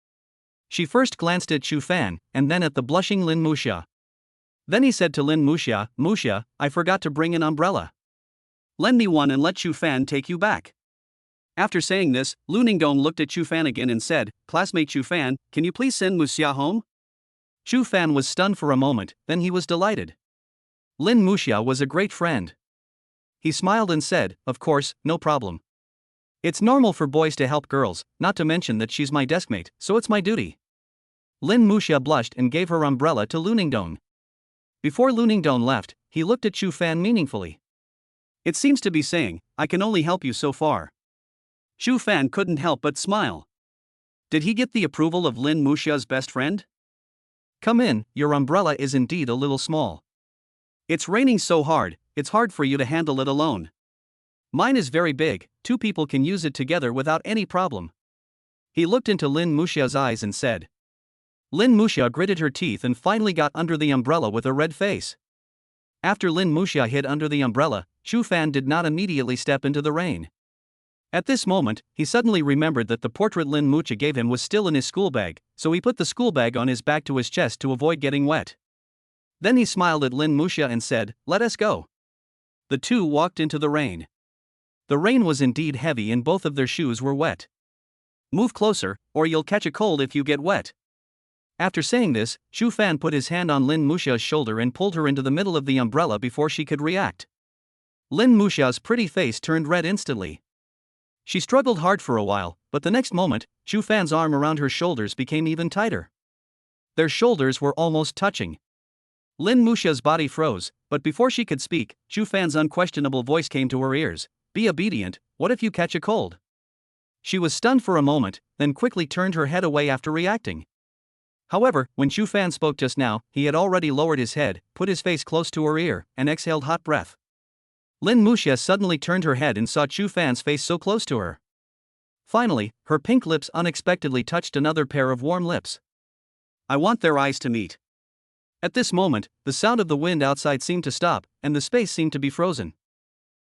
She first glanced at Chu Fan, and then at the blushing Lin Muxia. Then he said to Lin Muxia, "Muxia, I forgot to bring an umbrella. Lend me one and let Chu Fan take you back." After saying this, Lu Ningdong looked at Chu Fan again and said, "Classmate Chu Fan, can you please send Muxia home?" Chu Fan was stunned for a moment, then he was delighted. Lin Muxia was a great friend. He smiled and said, "Of course, no problem. It's normal for boys to help girls, not to mention that she's my deskmate, so it's my duty." Lin Muxia blushed and gave her umbrella to Lu Ningdong. Before Lu Ningdong left, he looked at Chu Fan meaningfully. It seems to be saying, "I can only help you so far." Chu Fan couldn't help but smile. Did he get the approval of Lin Muxia's best friend? "Come in, your umbrella is indeed a little small. It's raining so hard, it's hard for you to handle it alone. Mine is very big, 2 people can use it together without any problem." He looked into Lin Muxia's eyes and said. Lin Muxia gritted her teeth and finally got under the umbrella with a red face. After Lin Muxia hid under the umbrella, Chu Fan did not immediately step into the rain. At this moment, he suddenly remembered that the portrait Lin Muxia gave him was still in his school bag, so he put the school bag on his back to his chest to avoid getting wet. Then he smiled at Lin Muxia and said, "Let us go." The two walked into the rain. The rain was indeed heavy and both of their shoes were wet. "Move closer, or you'll catch a cold if you get wet." After saying this, Chu Fan put his hand on Lin Muxia's shoulder and pulled her into the middle of the umbrella before she could react. Lin Muxia's pretty face turned red instantly. She struggled hard for a while, but the next moment, Chu Fan's arm around her shoulders became even tighter. Their shoulders were almost touching. Lin Muxia's body froze, but before she could speak, Chu Fan's unquestionable voice came to her ears. "Be obedient, what if you catch a cold?" She was stunned for a moment, then quickly turned her head away after reacting. However, when Chu Fan spoke just now, he had already lowered his head, put his face close to her ear, and exhaled hot breath. Lin Muxia suddenly turned her head and saw Chu Fan's face so close to her. Finally, her pink lips unexpectedly touched another pair of warm lips. "I want their eyes to meet." At this moment, the sound of the wind outside seemed to stop, and the space seemed to be frozen.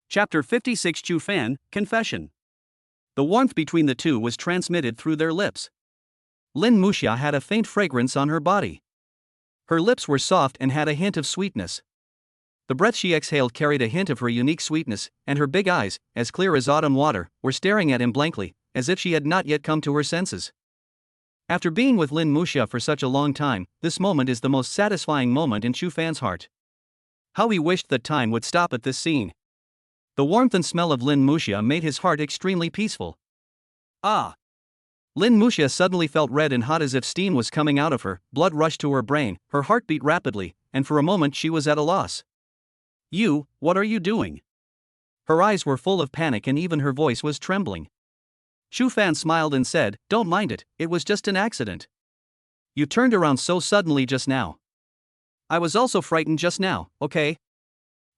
Chapter 56 Chu Fan, Confession. The warmth between the two was transmitted through their lips. Lin Muxia had a faint fragrance on her body. Her lips were soft and had a hint of sweetness. The breath she exhaled carried a hint of her unique sweetness, and her big eyes, as clear as autumn water, were staring at him blankly, as if she had not yet come to her senses. After being with Lin Muxia for such a long time, this moment is the most satisfying moment in Chu Fan's heart. How he wished that time would stop at this scene. The warmth and smell of Lin Muxia made his heart extremely peaceful. Ah! Lin Muxia suddenly felt red and hot as if steam was coming out of her, blood rushed to her brain, her heart beat rapidly, and for a moment she was at a loss. "You, what are you doing?" Her eyes were full of panic and even her voice was trembling. Chu Fan smiled and said, "Don't mind it, it was just an accident. You turned around so suddenly just now. I was also frightened just now, okay?"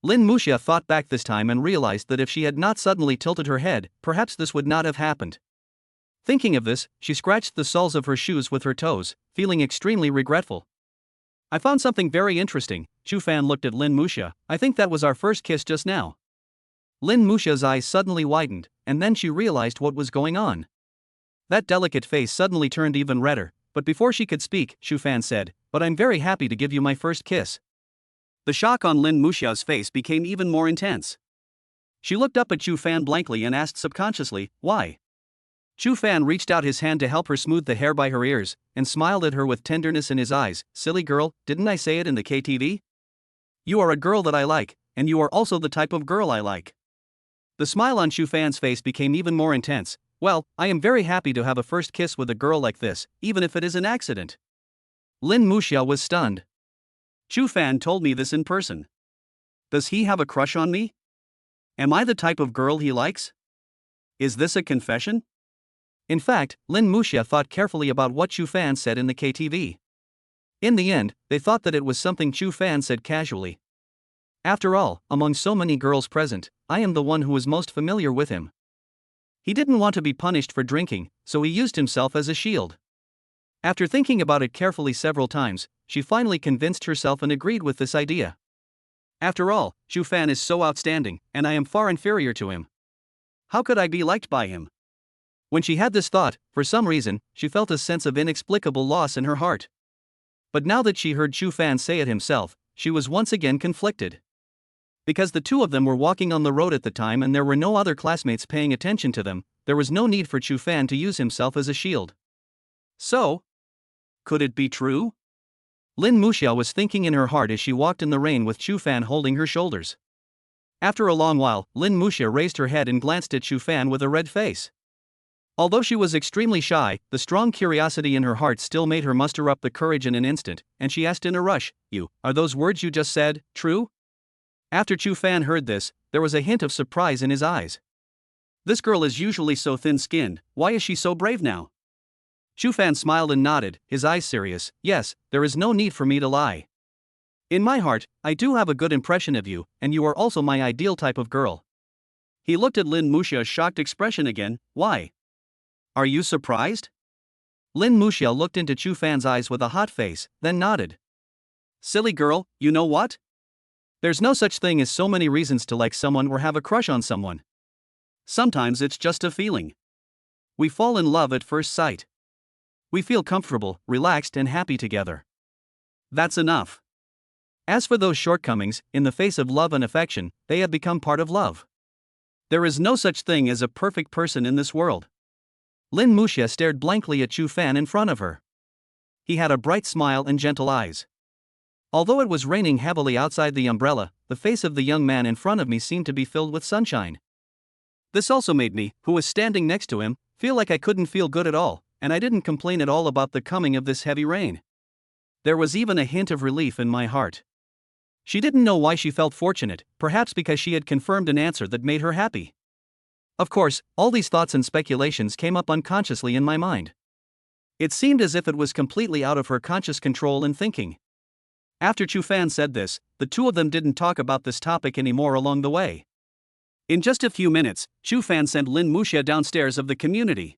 Lin Muxia thought back this time and realized that if she had not suddenly tilted her head, perhaps this would not have happened. Thinking of this, she scratched the soles of her shoes with her toes, feeling extremely regretful. "I found something very interesting." Chu Fan looked at Lin Muxia. "I think that was our first kiss just now." Lin Muxia's eyes suddenly widened, and then she realized what was going on. That delicate face suddenly turned even redder, but before she could speak, Chu Fan said, "But I'm very happy to give you my first kiss." The shock on Lin Muxia's face became even more intense. She looked up at Chu Fan blankly and asked subconsciously, "Why?" Chu Fan reached out his hand to help her smooth the hair by her ears, and smiled at her with tenderness in his eyes. "Silly girl, didn't I say it in the KTV? You are a girl that I like, and you are also the type of girl I like." The smile on Chu Fan's face became even more intense. "Well, I am very happy to have a first kiss with a girl like this, even if it is an accident." Lin Muxia was stunned. Chu Fan told me this in person. Does he have a crush on me? Am I the type of girl he likes? Is this a confession? In fact, Lin Muxia thought carefully about what Chu Fan said in the KTV. In the end, they thought that it was something Chu Fan said casually. After all, among so many girls present, I am the one who was most familiar with him. He didn't want to be punished for drinking, so he used himself as a shield. After thinking about it carefully several times, she finally convinced herself and agreed with this idea. After all, Chu Fan is so outstanding, and I am far inferior to him. How could I be liked by him? When she had this thought, for some reason, she felt a sense of inexplicable loss in her heart. But now that she heard Chu Fan say it himself, she was once again conflicted. Because the two of them were walking on the road at the time and there were no other classmates paying attention to them, there was no need for Chu Fan to use himself as a shield. So, could it be true? Lin Muxia was thinking in her heart as she walked in the rain with Chu Fan holding her shoulders. After a long while, Lin Muxia raised her head and glanced at Chu Fan with a red face. Although she was extremely shy, the strong curiosity in her heart still made her muster up the courage in an instant, and she asked in a rush, Are those words you just said true?" After Chu Fan heard this, there was a hint of surprise in his eyes. This girl is usually so thin-skinned, why is she so brave now? Chu Fan smiled and nodded, his eyes serious. "Yes, there is no need for me to lie. In my heart, I do have a good impression of you, and you are also my ideal type of girl." He looked at Lin Muxia's shocked expression again. "Why? Are you surprised?" Lin Muxia looked into Chu Fan's eyes with a hot face, then nodded. "Silly girl, you know what? There's no such thing as so many reasons to like someone or have a crush on someone. Sometimes it's just a feeling. We fall in love at first sight. We feel comfortable, relaxed, and happy together. That's enough. As for those shortcomings, in the face of love and affection, they have become part of love. There is no such thing as a perfect person in this world." Lin Muxia stared blankly at Chu Fan in front of her. He had a bright smile and gentle eyes. Although it was raining heavily outside the umbrella, the face of the young man in front of me seemed to be filled with sunshine. This also made me, who was standing next to him, feel like I couldn't feel good at all, and I didn't complain at all about the coming of this heavy rain. There was even a hint of relief in my heart. She didn't know why she felt fortunate, perhaps because she had confirmed an answer that made her happy. Of course, all these thoughts and speculations came up unconsciously in my mind. It seemed as if it was completely out of her conscious control and thinking. After Chu Fan said this, the two of them didn't talk about this topic anymore along the way. In just a few minutes, Chu Fan sent Lin Muxia downstairs of the community.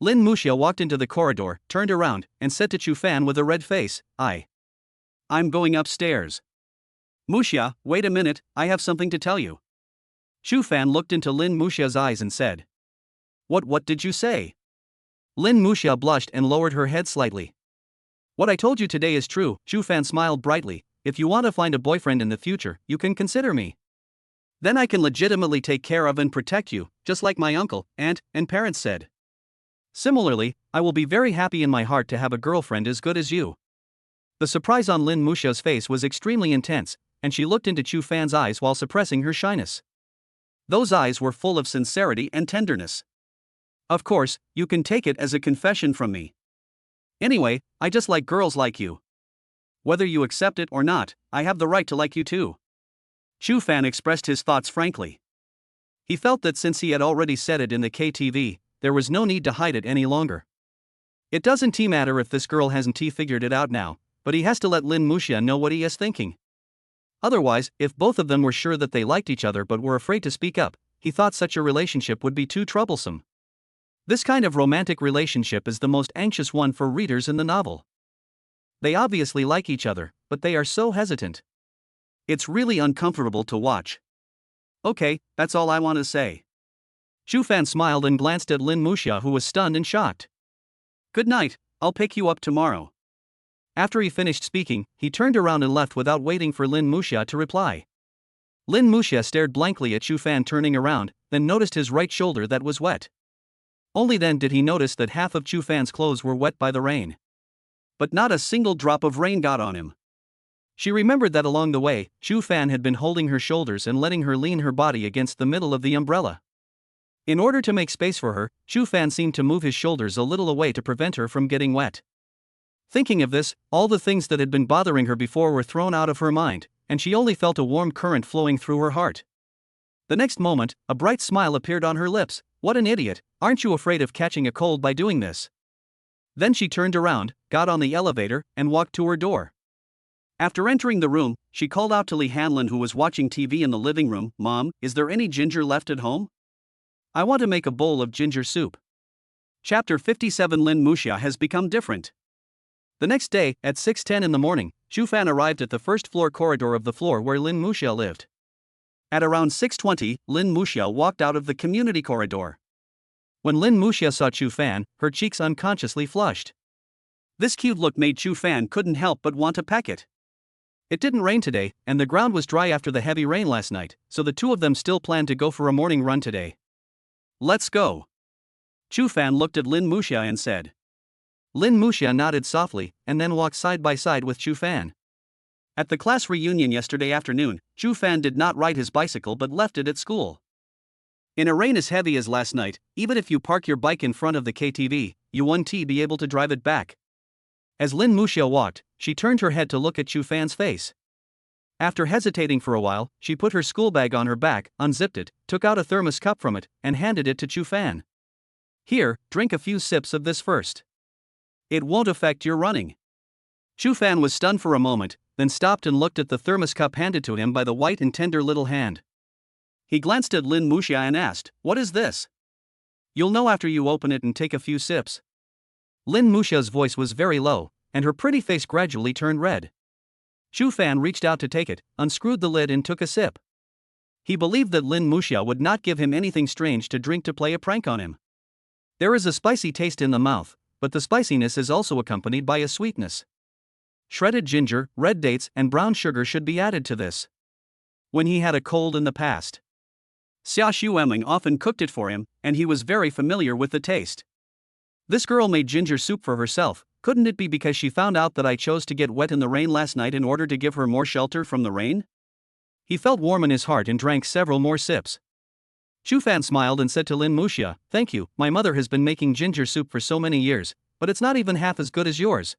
Lin Muxia walked into the corridor, turned around, and said to Chu Fan with a red face, I'm going upstairs." "Muxia, wait a minute, I have something to tell you." Chu Fan looked into Lin Muxia's eyes and said, What did you say?" Lin Muxia blushed and lowered her head slightly. "What I told you today is true." Chu Fan smiled brightly. "If you want to find a boyfriend in the future, you can consider me. Then I can legitimately take care of and protect you, just like my uncle, aunt, and parents said. Similarly, I will be very happy in my heart to have a girlfriend as good as you." The surprise on Lin Muxia's face was extremely intense, and she looked into Chu Fan's eyes while suppressing her shyness. Those eyes were full of sincerity and tenderness. "Of course, you can take it as a confession from me. Anyway, I just like girls like you. Whether you accept it or not, I have the right to like you too." Chu Fan expressed his thoughts frankly. He felt that since he had already said it in the KTV, there was no need to hide it any longer. It doesn't matter if this girl hasn't figured it out now, but he has to let Lin Muxia know what he is thinking. Otherwise, if both of them were sure that they liked each other but were afraid to speak up, he thought such a relationship would be too troublesome. This kind of romantic relationship is the most anxious one for readers in the novel. They obviously like each other, but they are so hesitant. It's really uncomfortable to watch. Okay, that's all I want to say. Chu Fan smiled and glanced at Lin Muxia, who was stunned and shocked. "Good night, I'll pick you up tomorrow." After he finished speaking, he turned around and left without waiting for Lin Muxia to reply. Lin Muxia stared blankly at Chu Fan turning around, then noticed his right shoulder that was wet. Only then did he notice that half of Chu Fan's clothes were wet by the rain. But not a single drop of rain got on him. She remembered that along the way, Chu Fan had been holding her shoulders and letting her lean her body against the middle of the umbrella. In order to make space for her, Chu Fan seemed to move his shoulders a little away to prevent her from getting wet. Thinking of this, all the things that had been bothering her before were thrown out of her mind, and she only felt a warm current flowing through her heart. The next moment, a bright smile appeared on her lips. "What an idiot, aren't you afraid of catching a cold by doing this?" Then she turned around, got on the elevator, and walked to her door. After entering the room, she called out to Lee Hanlon, who was watching TV in the living room, "Mom, is there any ginger left at home? I want to make a bowl of ginger soup." Chapter 57. Lin Muxia has become different. The next day, at 6:10 in the morning, Chu Fan arrived at the first-floor corridor of the floor where Lin Muxia lived. At around 6:20, Lin Muxia walked out of the community corridor. When Lin Muxia saw Chu Fan, her cheeks unconsciously flushed. This cute look made Chu Fan couldn't help but want to peck it. It didn't rain today, and the ground was dry after the heavy rain last night, so the two of them still planned to go for a morning run today. Let's go. Chu Fan looked at Lin Muxia and said. Lin Muxia nodded softly, and then walked side by side with Chu Fan. At the class reunion yesterday afternoon, Chu Fan did not ride his bicycle but left it at school. In a rain as heavy as last night, even if you park your bike in front of the KTV, you won't be able to drive it back. As Lin Muxia walked, she turned her head to look at Chu Fan's face. After hesitating for a while, she put her school bag on her back, unzipped it, took out a thermos cup from it, and handed it to Chu Fan. Here, drink a few sips of this first. It won't affect your running. Chu Fan was stunned for a moment, then stopped and looked at the thermos cup handed to him by the white and tender little hand. He glanced at Lin Muxia and asked, "What is this?" "You'll know after you open it and take a few sips." Lin Muxia's voice was very low, and her pretty face gradually turned red. Chu Fan reached out to take it, unscrewed the lid and took a sip. He believed that Lin Muxia would not give him anything strange to drink to play a prank on him. There is a spicy taste in the mouth, but the spiciness is also accompanied by a sweetness. Shredded ginger, red dates, and brown sugar should be added to this. When he had a cold in the past, Xia Xuemling often cooked it for him, and he was very familiar with the taste. This girl made ginger soup for herself. Couldn't it be because she found out that I chose to get wet in the rain last night in order to give her more shelter from the rain? He felt warm in his heart and drank several more sips. Chu Fan smiled and said to Lin Muxia, "Thank you, my mother has been making ginger soup for so many years, but it's not even half as good as yours.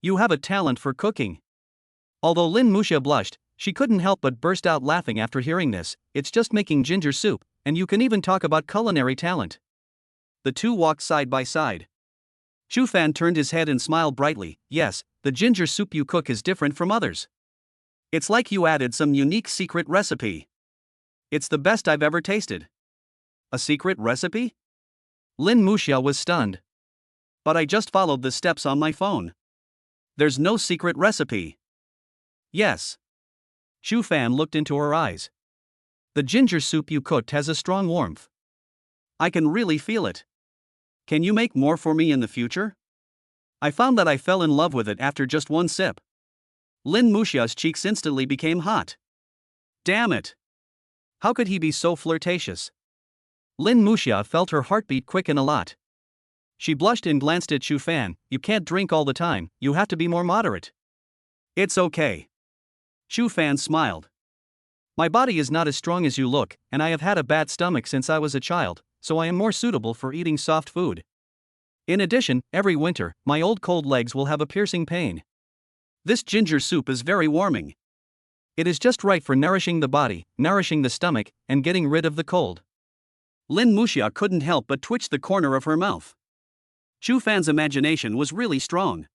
You have a talent for cooking." Although Lin Muxia blushed, she couldn't help but burst out laughing after hearing this. "It's just making ginger soup, and you can even talk about culinary talent." The two walked side by side. Chu Fan turned his head and smiled brightly. "Yes, the ginger soup you cook is different from others. It's like you added some unique secret recipe. It's the best I've ever tasted." "A secret recipe?" Lin Muxia was stunned. "But I just followed the steps on my phone. There's no secret recipe." "Yes." Chu Fan looked into her eyes. "The ginger soup you cooked has a strong warmth. I can really feel it. Can you make more for me in the future?" I found that I fell in love with it after just one sip. Lin Muxia's cheeks instantly became hot. Damn it! How could he be so flirtatious? Lin Muxia felt her heartbeat quicken a lot. She blushed and glanced at Chu Fan. "You can't drink all the time, you have to be more moderate." "It's okay." Chu Fan smiled. "My body is not as strong as you look, and I have had a bad stomach since I was a child, so I am more suitable for eating soft food. In addition, every winter, my old cold legs will have a piercing pain. This ginger soup is very warming. It is just right for nourishing the body, nourishing the stomach, and getting rid of the cold." Lin Muxia couldn't help but twitch the corner of her mouth. Chu Fan's imagination was really strong.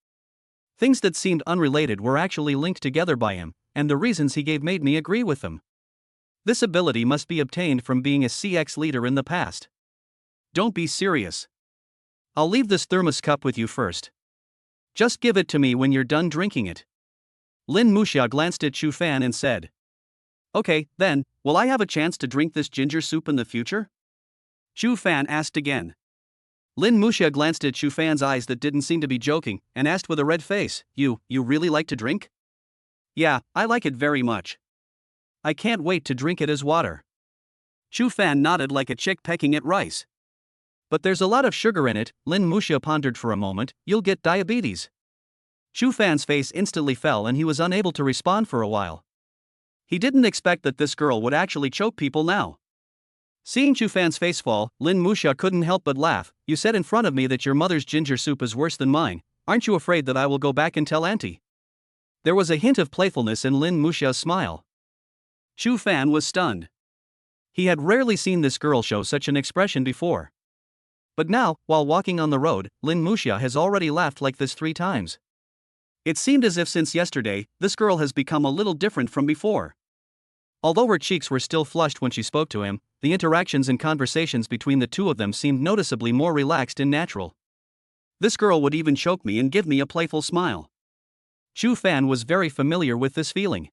Things that seemed unrelated were actually linked together by him, and the reasons he gave made me agree with them. This ability must be obtained from being a CX leader in the past. "Don't be serious. I'll leave this thermos cup with you first. Just give it to me when you're done drinking it." Lin Muxia glanced at Chu Fan and said, "Okay, then, will I have a chance to drink this ginger soup in the future?" Chu Fan asked again. Lin Muxia glanced at Chu Fan's eyes that didn't seem to be joking, and asked with a red face, You really like to drink?" "Yeah, I like it very much. I can't wait to drink it as water." Chu Fan nodded like a chick pecking at rice. "But there's a lot of sugar in it," Lin Muxia pondered for a moment. "You'll get diabetes." Chu Fan's face instantly fell and he was unable to respond for a while. He didn't expect that this girl would actually choke people now. Seeing Chu Fan's face fall, Lin Muxia couldn't help but laugh. "You said in front of me that your mother's ginger soup is worse than mine. Aren't you afraid that I will go back and tell Auntie?" There was a hint of playfulness in Lin Muxia's smile. Chu Fan was stunned. He had rarely seen this girl show such an expression before. But now, while walking on the road, Lin Muxia has already laughed like this 3 times. It seemed as if since yesterday, this girl has become a little different from before. Although her cheeks were still flushed when she spoke to him, the interactions and conversations between the two of them seemed noticeably more relaxed and natural. This girl would even choke me and give me a playful smile. Chu Fan was very familiar with this feeling.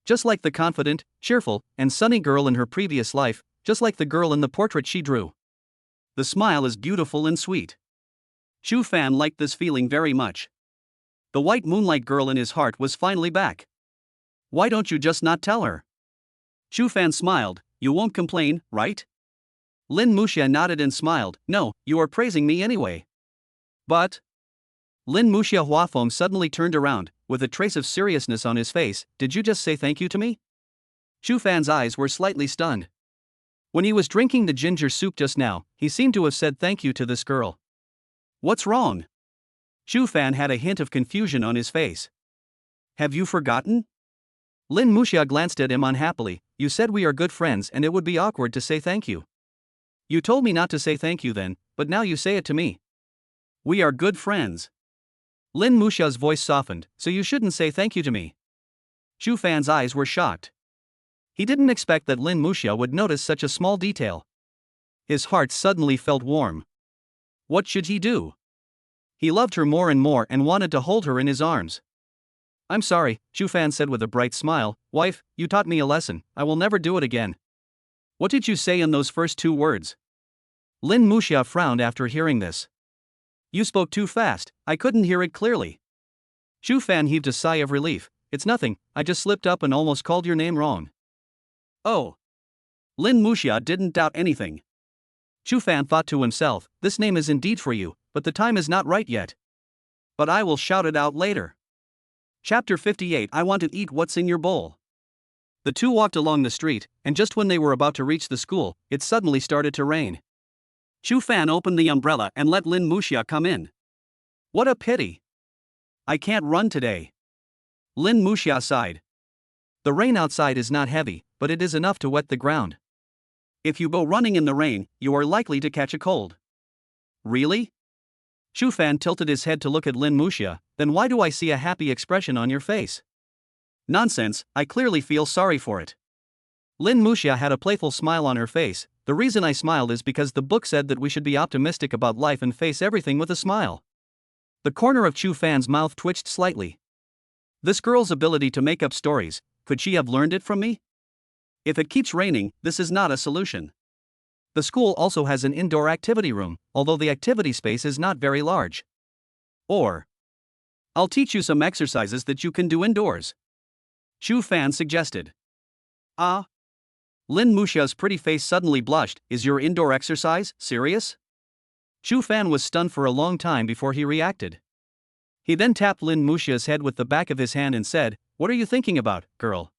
Just like the confident, cheerful, and sunny girl in her previous life, just like the girl in the portrait she drew. The smile is beautiful and sweet. Shu Fan liked this feeling very much. The white moonlight girl in his heart was finally back. Why don't you just not tell her? Shu Fan smiled. You won't complain, right? Lin Muxia nodded and smiled. No, you are praising me anyway. But... Lin Muxia Huafeng suddenly turned around, with a trace of seriousness on his face. Did you just say thank you to me? Shu Fan's eyes were slightly stunned. When he was drinking the ginger soup just now, he seemed to have said thank you to this girl. What's wrong? Shu Fan had a hint of confusion on his face. Have you forgotten? Lin Muxia glanced at him unhappily. You said we are good friends and it would be awkward to say thank you. You told me not to say thank you then, but now you say it to me. We are good friends. Lin Muxia's voice softened, so you shouldn't say thank you to me. Shu Fan's eyes were shocked. He didn't expect that Lin Muxia would notice such a small detail. His heart suddenly felt warm. What should he do? He loved her more and more and wanted to hold her in his arms. I'm sorry, Shu Fan said with a bright smile. Wife, you taught me a lesson, I will never do it again. What did you say in those first 2 words? Lin Muxia frowned after hearing this. You spoke too fast, I couldn't hear it clearly. Shu Fan heaved a sigh of relief. It's nothing, I just slipped up and almost called your name wrong. Oh. Lin Muxia didn't doubt anything. Shu Fan thought to himself, this name is indeed for you, but the time is not right yet. But I will shout it out later. Chapter 58. I want to eat what's in your bowl. The two walked along the street, and just when they were about to reach the school, it suddenly started to rain. Shu Fan opened the umbrella and let Lin Muxia come in. What a pity. I can't run today. Lin Muxia sighed. The rain outside is not heavy, but it is enough to wet the ground. If you go running in the rain, you are likely to catch a cold. Really? Shu Fan tilted his head to look at Lin Muxia. Then why do I see a happy expression on your face? Nonsense, I clearly feel sorry for it. Lin Muxia had a playful smile on her face. The reason I smiled is because the book said that we should be optimistic about life and face everything with a smile. The corner of Shu Fan's mouth twitched slightly. This girl's ability to make up stories, could she have learned it from me? If it keeps raining, this is not a solution. The school also has an indoor activity room, although the activity space is not very large. Or, I'll teach you some exercises that you can do indoors. Shu Fan suggested. Ah? Lin Muxia's pretty face suddenly blushed. Is your indoor exercise serious? Shu Fan was stunned for a long time before he reacted. He then tapped Lin Muxia's head with the back of his hand and said, What are you thinking about, girl?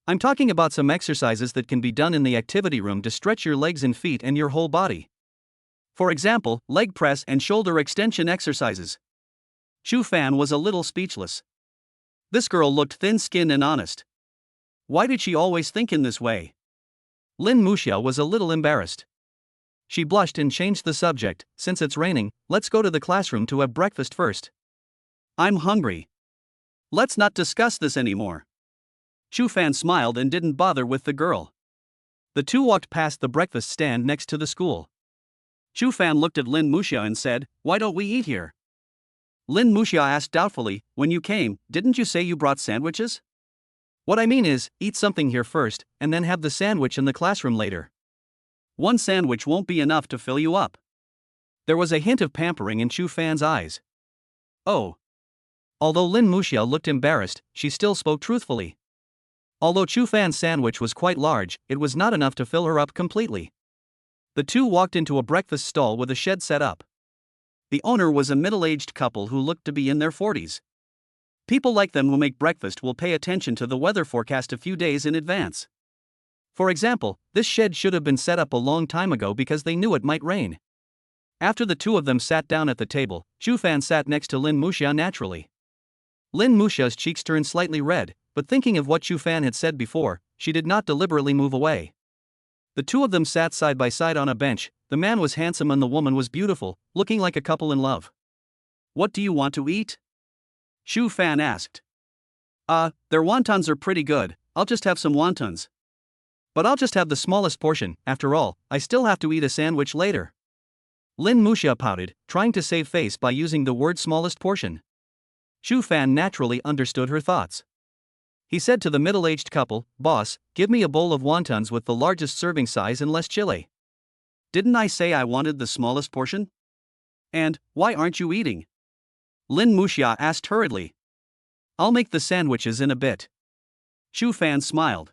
I'm talking about some exercises that can be done in the activity room to stretch your legs and feet and your whole body. For example, leg press and shoulder extension exercises. Shu Fan was a little speechless. This girl looked thin-skinned and honest. Why did she always think in this way? Lin Muxia was a little embarrassed. She blushed and changed the subject. Since it's raining, let's go to the classroom to have breakfast first. I'm hungry. Let's not discuss this anymore. Shu Fan smiled and didn't bother with the girl. The two walked past the breakfast stand next to the school. Shu Fan looked at Lin Muxia and said, Why don't we eat here? Lin Muxia asked doubtfully, When you came, didn't you say you brought sandwiches? What I mean is, eat something here first, and then have the sandwich in the classroom later. One sandwich won't be enough to fill you up. There was a hint of pampering in Shu Fan's eyes. Oh. Although Lin Muxia looked embarrassed, she still spoke truthfully. Although Shu Fan's sandwich was quite large, it was not enough to fill her up completely. The two walked into a breakfast stall with a shed set up. The owner was a middle-aged couple who looked to be in their 40s. People like them who make breakfast will pay attention to the weather forecast a few days in advance. For example, this shed should have been set up a long time ago because they knew it might rain. After the two of them sat down at the table, Shu Fan sat next to Lin Muxia naturally. Lin Muxia's cheeks turned slightly red, but thinking of what Shu Fan had said before, she did not deliberately move away. The two of them sat side by side on a bench. The man was handsome and the woman was beautiful, looking like a couple in love. What do you want to eat? Shu Fan asked. Their wontons are pretty good, I'll just have some wontons. But I'll just have the smallest portion, after all, I still have to eat a sandwich later. Lin Muxia pouted, trying to save face by using the word smallest portion. Shu Fan naturally understood her thoughts. He said to the middle-aged couple, Boss, give me a bowl of wontons with the largest serving size and less chili. Didn't I say I wanted the smallest portion? And, why aren't you eating? Lin Muxia asked hurriedly. I'll make the sandwiches in a bit. Shu Fan smiled.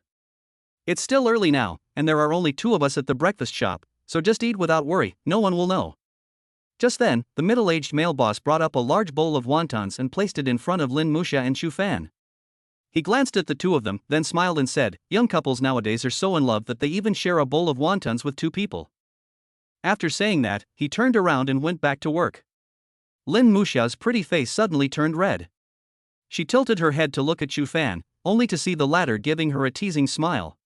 It's still early now, and there are only 2 of us at the breakfast shop, so just eat without worry, no one will know. Just then, the middle-aged male boss brought up a large bowl of wontons and placed it in front of Lin Muxia and Shu Fan. He glanced at the 2 of them, then smiled and said, young couples nowadays are so in love that they even share a bowl of wontons with 2 people. After saying that, he turned around and went back to work. Lin Muxia's pretty face suddenly turned red. She tilted her head to look at Shu Fan, only to see the latter giving her a teasing smile.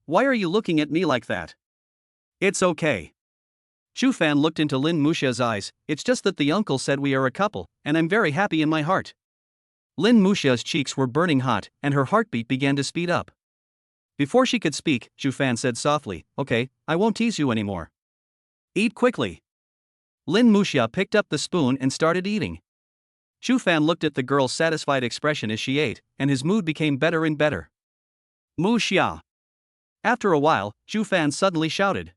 Why are you looking at me like that? It's okay. Shu Fan looked into Lin Muxia's eyes. It's just that the uncle said we are a couple, and I'm very happy in my heart. Lin Muxia's cheeks were burning hot, and her heartbeat began to speed up. Before she could speak, Shu Fan said softly, okay, I won't tease you anymore. Eat quickly. Lin Muxia picked up the spoon and started eating. Shu Fan looked at the girl's satisfied expression as she ate, and his mood became better and better. Muxia. After a while, Shu Fan suddenly shouted.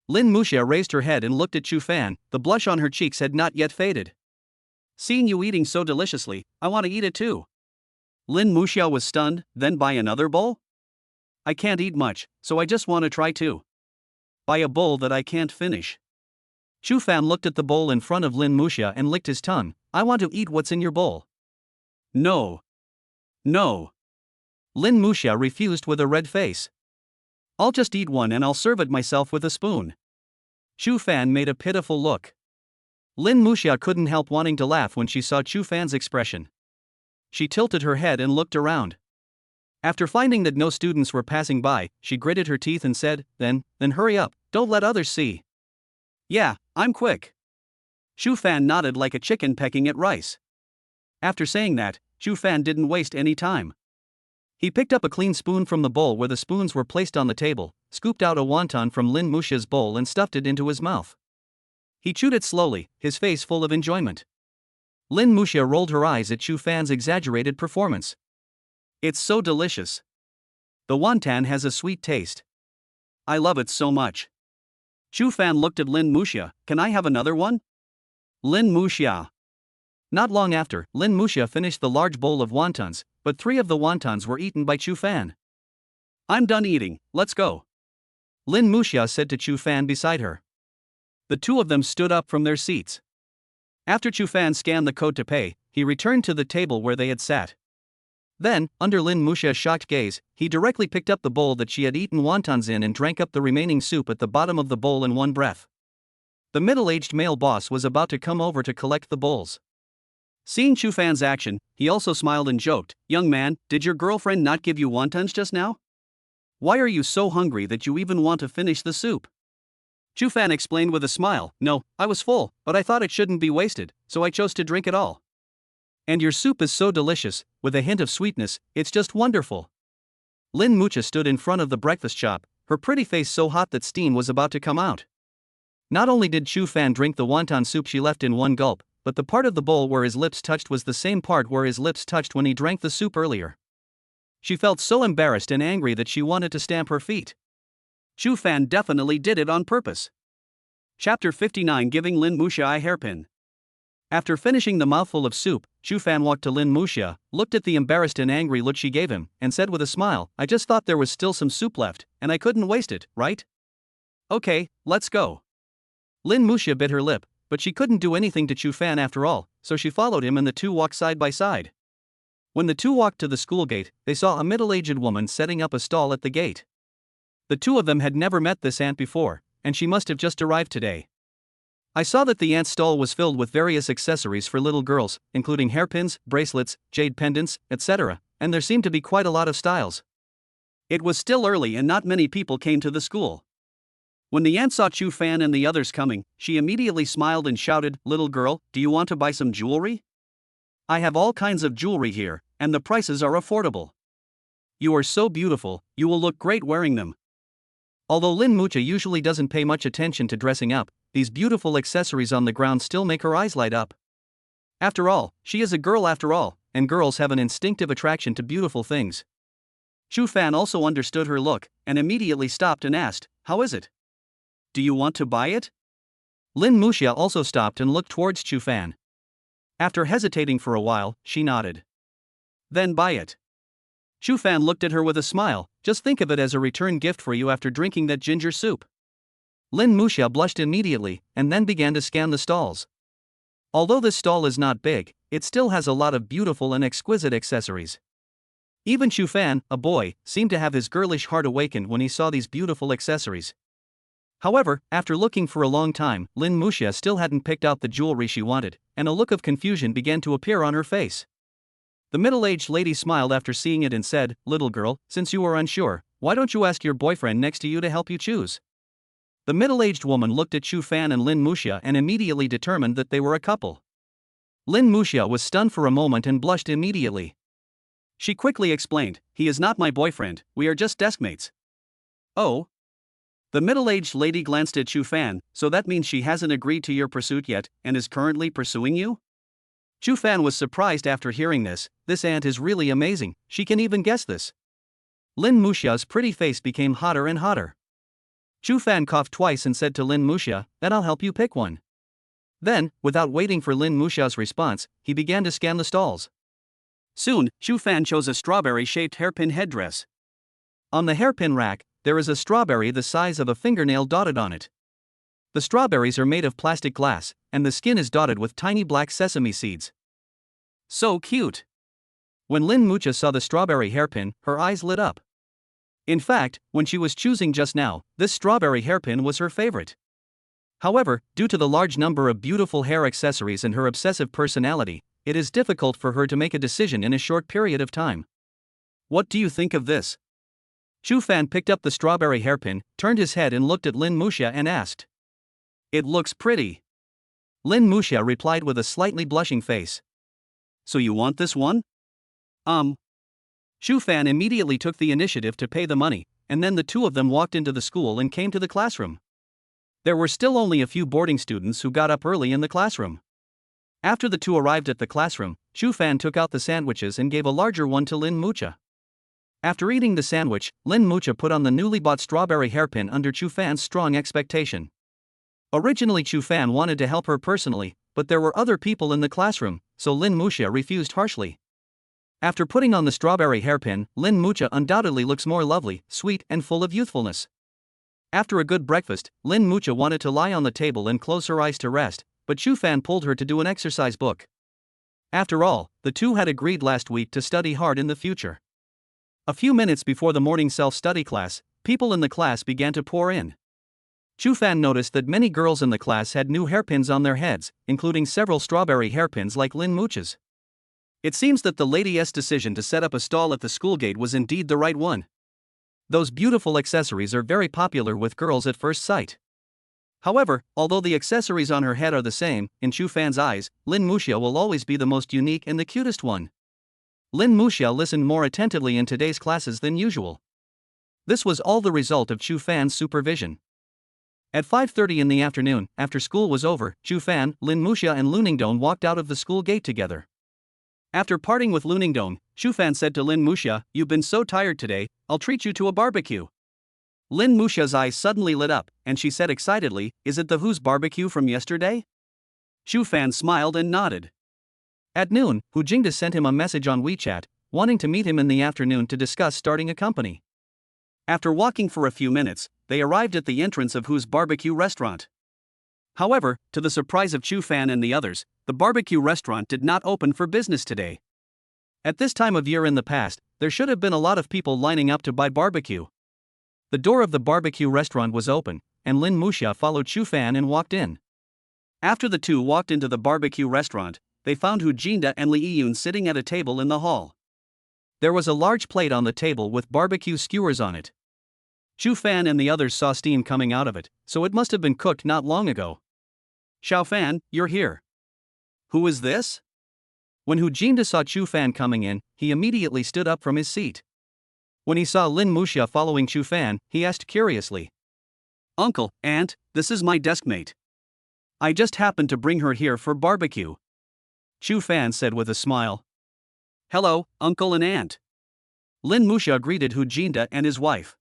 Lin Muxia raised her head and looked at Shu Fan. The blush on her cheeks had not yet faded. Seeing you eating so deliciously, I want to eat it too. Lin Muxia was stunned, then buy another bowl? I can't eat much, so I just want to try too. Buy a bowl that I can't finish. Shu Fan looked at the bowl in front of Lin Muxia and licked his tongue. I want to eat what's in your bowl. No. No. Lin Muxia refused with a red face. I'll just eat one and I'll serve it myself with a spoon. Shu Fan made a pitiful look. Lin Muxia couldn't help wanting to laugh when she saw Shu Fan's expression. She tilted her head and looked around. After finding that no students were passing by, she gritted her teeth and said, Then hurry up, don't let others see. Yeah, I'm quick. Shu Fan nodded like a chicken pecking at rice. After saying that, Shu Fan didn't waste any time. He picked up a clean spoon from the bowl where the spoons were placed on the table, scooped out a wonton from Lin Muxia's bowl and stuffed it into his mouth. He chewed it slowly, his face full of enjoyment. Lin Muxia rolled her eyes at Shu Fan's exaggerated performance. It's so delicious. The wonton has a sweet taste. I love it so much. Shu Fan looked at Lin Muxia. Can I have another one? Lin Muxia. Not long after, Lin Muxia finished the large bowl of wontons, but 3 of the wontons were eaten by Shu Fan. I'm done eating, let's go. Lin Muxia said to Shu Fan beside her. The 2 of them stood up from their seats. After Shu Fan scanned the code to pay, he returned to the table where they had sat. Then, under Lin Muxia's shocked gaze, he directly picked up the bowl that she had eaten wontons in and drank up the remaining soup at the bottom of the bowl in one breath. The middle-aged male boss was about to come over to collect the bowls. Seeing Shu Fan's action, he also smiled and joked, Young man, did your girlfriend not give you wontons just now? Why are you so hungry that you even want to finish the soup? Shu Fan explained with a smile, No, I was full, but I thought it shouldn't be wasted, so I chose to drink it all. And your soup is so delicious, with a hint of sweetness, it's just wonderful. Lin Muxia stood in front of the breakfast shop, her pretty face so hot that steam was about to come out. Not only did Shu Fan drink the wonton soup she left in one gulp, but the part of the bowl where his lips touched was the same part where his lips touched when he drank the soup earlier. She felt so embarrassed and angry that she wanted to stamp her feet. Shu Fan definitely did it on purpose. Chapter 59 Giving Lin Muxia a hairpin. After finishing the mouthful of soup, Shu Fan walked to Lin Muxia, looked at the embarrassed and angry look she gave him, and said with a smile, I just thought there was still some soup left, and I couldn't waste it, right? Okay, let's go. Lin Muxia bit her lip, but she couldn't do anything to Shu Fan after all, so she followed him and the 2 walked side by side. When the 2 walked to the school gate, they saw a middle-aged woman setting up a stall at the gate. The 2 of them had never met this aunt before, and she must have just arrived today. I saw that the aunt's stall was filled with various accessories for little girls, including hairpins, bracelets, jade pendants, etc., and there seemed to be quite a lot of styles. It was still early and not many people came to the school. When the aunt saw Shu Fan and the others coming, she immediately smiled and shouted, Little girl, do you want to buy some jewelry? I have all kinds of jewelry here, and the prices are affordable. You are so beautiful, you will look great wearing them. Although Lin Muxia usually doesn't pay much attention to dressing up, these beautiful accessories on the ground still make her eyes light up. After all, she is a girl after all, and girls have an instinctive attraction to beautiful things. Shu Fan also understood her look, and immediately stopped and asked, How is it? Do you want to buy it? Lin Muxia also stopped and looked towards Chu Fan. After hesitating for a while, she nodded. Then buy it. Chu Fan looked at her with a smile. Just think of it as a return gift for you after drinking that ginger soup. Lin Muxia blushed immediately, and then began to scan the stalls. Although this stall is not big, it still has a lot of beautiful and exquisite accessories. Even Chu Fan, a boy, seemed to have his girlish heart awakened when he saw these beautiful accessories. However, after looking for a long time, Lin Muxia still hadn't picked out the jewelry she wanted, and a look of confusion began to appear on her face. The middle-aged lady smiled after seeing it and said, "Little girl, since you are unsure, why don't you ask your boyfriend next to you to help you choose?" The middle-aged woman looked at Chu Fan and Lin Muxia and immediately determined that they were a couple. Lin Muxia was stunned for a moment and blushed immediately. She quickly explained, "He is not my boyfriend, we are just deskmates." "Oh?" The middle-aged lady glanced at Chu Fan, "So that means she hasn't agreed to your pursuit yet, and is currently pursuing you?" Chu Fan was surprised after hearing this aunt is really amazing, she can even guess this. Lin Muxia's pretty face became hotter and hotter. Chu Fan coughed twice and said to Lin Muxia, "Then I'll help you pick one." Then, without waiting for Lin Muxia's response, he began to scan the stalls. Soon, Chu Fan chose a strawberry-shaped hairpin headdress. On the hairpin rack, there is a strawberry the size of a fingernail dotted on it. The strawberries are made of plastic glass, and the skin is dotted with tiny black sesame seeds. So cute! When Lin Muxia saw the strawberry hairpin, her eyes lit up. In fact, when she was choosing just now, this strawberry hairpin was her favorite. However, due to the large number of beautiful hair accessories and her obsessive personality, it is difficult for her to make a decision in a short period of time. What do you think of this? Chu Fan picked up the strawberry hairpin, turned his head and looked at Lin Muxia and asked. "It looks pretty." Lin Muxia replied with a slightly blushing face. "So you want this one?" Chu Fan immediately took the initiative to pay the money, and then the two of them walked into the school and came to the classroom. There were still only a few boarding students who got up early in the classroom. After the two arrived at the classroom, Chu Fan took out the sandwiches and gave a larger one to Lin Muxia. After eating the sandwich, Lin Muxia put on the newly bought strawberry hairpin under Chu Fan's strong expectation. Originally Chu Fan wanted to help her personally, but there were other people in the classroom, so Lin Muxia refused harshly. After putting on the strawberry hairpin, Lin Muxia undoubtedly looks more lovely, sweet, and full of youthfulness. After a good breakfast, Lin Muxia wanted to lie on the table and close her eyes to rest, but Chu Fan pulled her to do an exercise book. After all, the two had agreed last week to study hard in the future. A few minutes before the morning self-study class, people in the class began to pour in. Chu Fan noticed that many girls in the class had new hairpins on their heads, including several strawberry hairpins like Lin Muxia's. It seems that the lady's decision to set up a stall at the school gate was indeed the right one. Those beautiful accessories are very popular with girls at first sight. However, although the accessories on her head are the same, in Chu Fan's eyes, Lin Muxia will always be the most unique and the cutest one. Lin Muxia listened more attentively in today's classes than usual. This was all the result of Chu Fan's supervision. At 5:30 in the afternoon, after school was over, Chu Fan, Lin Muxia and Luningdong walked out of the school gate together. After parting with Luningdong, Chu Fan said to Lin Muxia, "You've been so tired today, I'll treat you to a barbecue." Lin Muxia's eyes suddenly lit up, and she said excitedly, "Is it the Who's barbecue from yesterday?" Chu Fan smiled and nodded. At noon, Hu Jingda sent him a message on WeChat, wanting to meet him in the afternoon to discuss starting a company. After walking for a few minutes, they arrived at the entrance of Hu's barbecue restaurant. However, to the surprise of Chu Fan and the others, the barbecue restaurant did not open for business today. At this time of year in the past, there should have been a lot of people lining up to buy barbecue. The door of the barbecue restaurant was open, and Lin Muxia followed Chu Fan and walked in. After the two walked into the barbecue restaurant, they found Hu Jinda and Li Yiyun sitting at a table in the hall. There was a large plate on the table with barbecue skewers on it. Chu Fan and the others saw steam coming out of it, so it must have been cooked not long ago. "Xiao Fan, you're here. Who is this?" When Hu Jinda saw Chu Fan coming in, he immediately stood up from his seat. When he saw Lin Muxia following Chu Fan, he asked curiously, "Uncle, Aunt, this is my deskmate. I just happened to bring her here for barbecue." Chu Fan said with a smile. "Hello, Uncle and Aunt." Lin Muxia greeted Hu Jinda and his wife.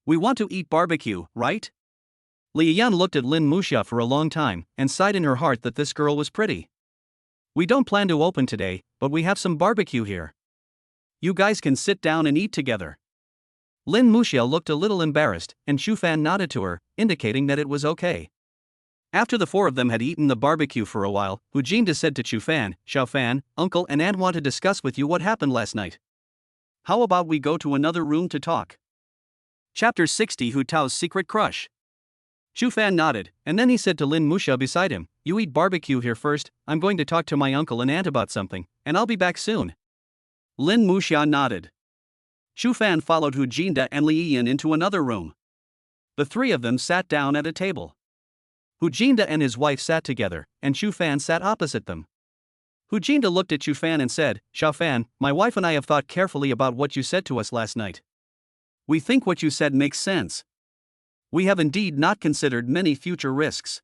"We want to eat barbecue, right?" Li Yan looked at Lin Muxia for a long time and sighed in her heart that this girl was pretty. We don't plan to open today, but we have some barbecue here. You guys can sit down and eat together. Lin Muxia looked a little embarrassed, and Xu Fan nodded to her, indicating that it was okay. After the four of them had eaten the barbecue for a while, Hu Jinda said to Xu Fan, Xiao Fan, uncle and aunt want to discuss with you what happened last night. How about we go to another room to talk? Chapter 60 Hu Tao's Secret Crush. Xu Fan nodded, and then he said to Lin Muxia beside him, you eat barbecue here first, I'm going to talk to my uncle and aunt about something, and I'll be back soon. Lin Muxia nodded. Xu Fan followed Hu Jinda and Li Yan into another room. The three of them sat down at a table. Hu Jinda and his wife sat together, and Xu Fan sat opposite them. Hu Jinda looked at Xu Fan and said, Xiao Fan, my wife and I have thought carefully about what you said to us last night. We think what you said makes sense. We have indeed not considered many future risks.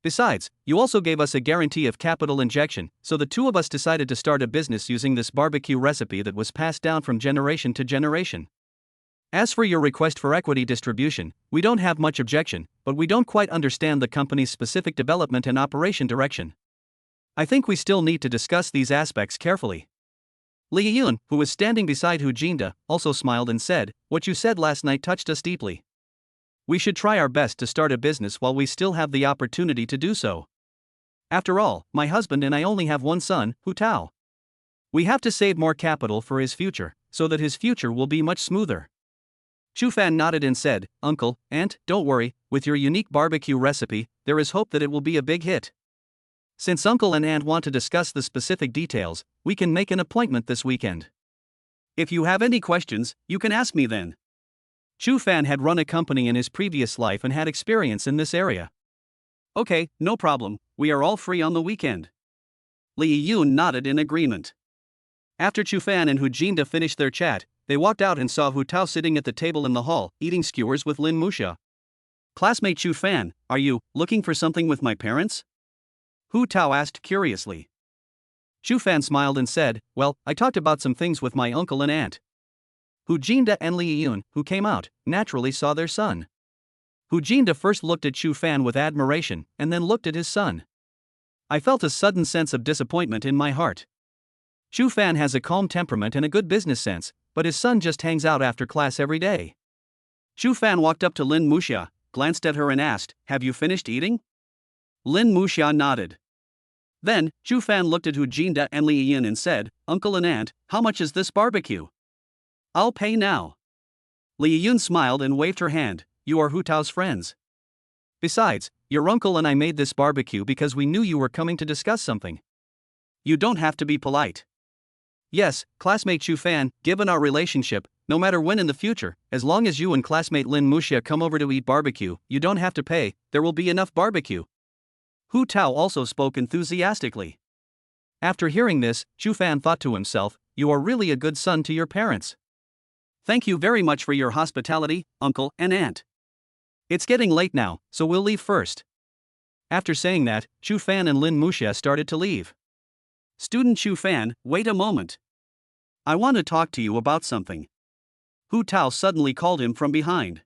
Besides, you also gave us a guarantee of capital injection, so the two of us decided to start a business using this barbecue recipe that was passed down from generation to generation. As for your request for equity distribution, we don't have much objection, but we don't quite understand the company's specific development and operation direction. I think we still need to discuss these aspects carefully. Li Yun, who was standing beside Hu Jinda, also smiled and said, what you said last night touched us deeply. We should try our best to start a business while we still have the opportunity to do so. After all, my husband and I only have one son, Hu Tao. We have to save more capital for his future, so that his future will be much smoother. Xu Fan nodded and said, Uncle, Aunt, don't worry, with your unique barbecue recipe, there is hope that it will be a big hit. Since Uncle and Aunt want to discuss the specific details, we can make an appointment this weekend. If you have any questions, you can ask me then. Xu Fan had run a company in his previous life and had experience in this area. Okay, no problem, we are all free on the weekend. Li Yun nodded in agreement. After Xu Fan and Hu Jinda finished their chat, they walked out and saw Hu Tao sitting at the table in the hall, eating skewers with Lin Muxia. Classmate Xu Fan, are you looking for something with my parents? Hu Tao asked curiously. Xu Fan smiled and said, well, I talked about some things with my uncle and aunt. Hu Jinda and Li Yun, who came out, naturally saw their son. Hu Jinda first looked at Xu Fan with admiration, and then looked at his son. I felt a sudden sense of disappointment in my heart. Xu Fan has a calm temperament and a good business sense, but his son just hangs out after class every day. Xu Fan walked up to Lin Muxia, glanced at her and asked, have you finished eating? Lin Muxia nodded. Then, Xu Fan looked at Hu Jinda and Li Yan and said, Uncle and Aunt, how much is this barbecue? I'll pay now. Li Yun smiled and waved her hand, you are Hu Tao's friends. Besides, your uncle and I made this barbecue because we knew you were coming to discuss something. You don't have to be polite. Yes, classmate Xu Fan, given our relationship, no matter when in the future, as long as you and classmate Lin Muxia come over to eat barbecue, you don't have to pay, there will be enough barbecue. Hu Tao also spoke enthusiastically. After hearing this, Xu Fan thought to himself, you are really a good son to your parents. Thank you very much for your hospitality, uncle and aunt. It's getting late now, so we'll leave first. After saying that, Xu Fan and Lin Muxia started to leave. Student Xu Fan, wait a moment. I want to talk to you about something. Hu Tao suddenly called him from behind.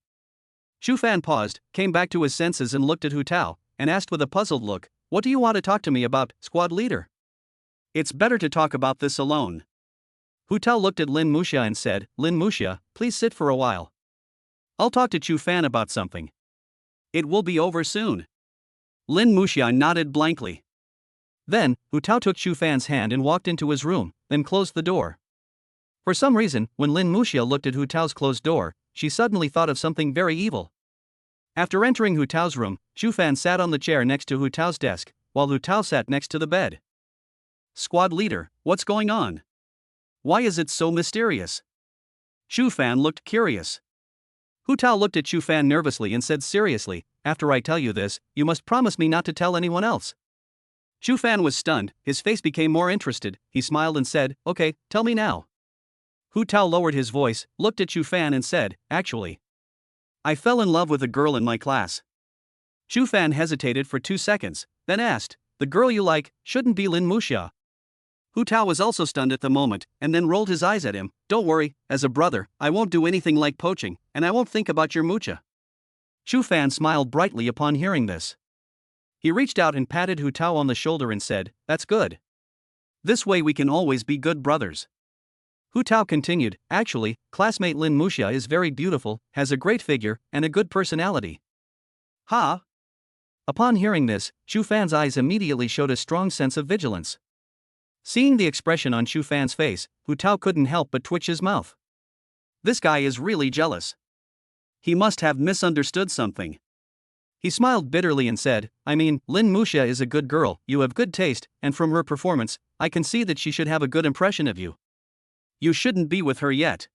Xu Fan paused, came back to his senses and looked at Hu Tao, and asked with a puzzled look, what do you want to talk to me about, squad leader? It's better to talk about this alone. Hu Tao looked at Lin Muxia and said, Lin Muxia, please sit for a while. I'll talk to Xu Fan about something. It will be over soon. Lin Muxia nodded blankly. Then, Hu Tao took Xu Fan's hand and walked into his room, then closed the door. For some reason, when Lin Muxia looked at Hu Tao's closed door, she suddenly thought of something very evil. After entering Hu Tao's room, Xu Fan sat on the chair next to Hu Tao's desk, while Hu Tao sat next to the bed. Squad leader, what's going on? Why is it so mysterious? Xu Fan looked curious. Hu Tao looked at Xu Fan nervously and said seriously, after I tell you this, you must promise me not to tell anyone else. Xu Fan was stunned, his face became more interested, he smiled and said, okay, tell me now. Hu Tao lowered his voice, looked at Xu Fan and said, actually, I fell in love with a girl in my class. Xu Fan hesitated for 2 seconds, then asked, the girl you like, shouldn't be Lin Muxia. Hu Tao was also stunned at the moment, and then rolled his eyes at him, don't worry, as a brother, I won't do anything like poaching, and I won't think about your Muxia. Shu Fan smiled brightly upon hearing this. He reached out and patted Hu Tao on the shoulder and said, "That's good. This way we can always be good brothers." Hu Tao continued, "Actually, classmate Lin Muxia is very beautiful, has a great figure, and a good personality." Ha! Upon hearing this, Shu Fan's eyes immediately showed a strong sense of vigilance. Seeing the expression on Shu Fan's face, Hu Tao couldn't help but twitch his mouth. This guy is really jealous. He must have misunderstood something. He smiled bitterly and said, "I mean, Lin Muxia is a good girl, you have good taste, and from her performance, I can see that she should have a good impression of you. You shouldn't be with her yet."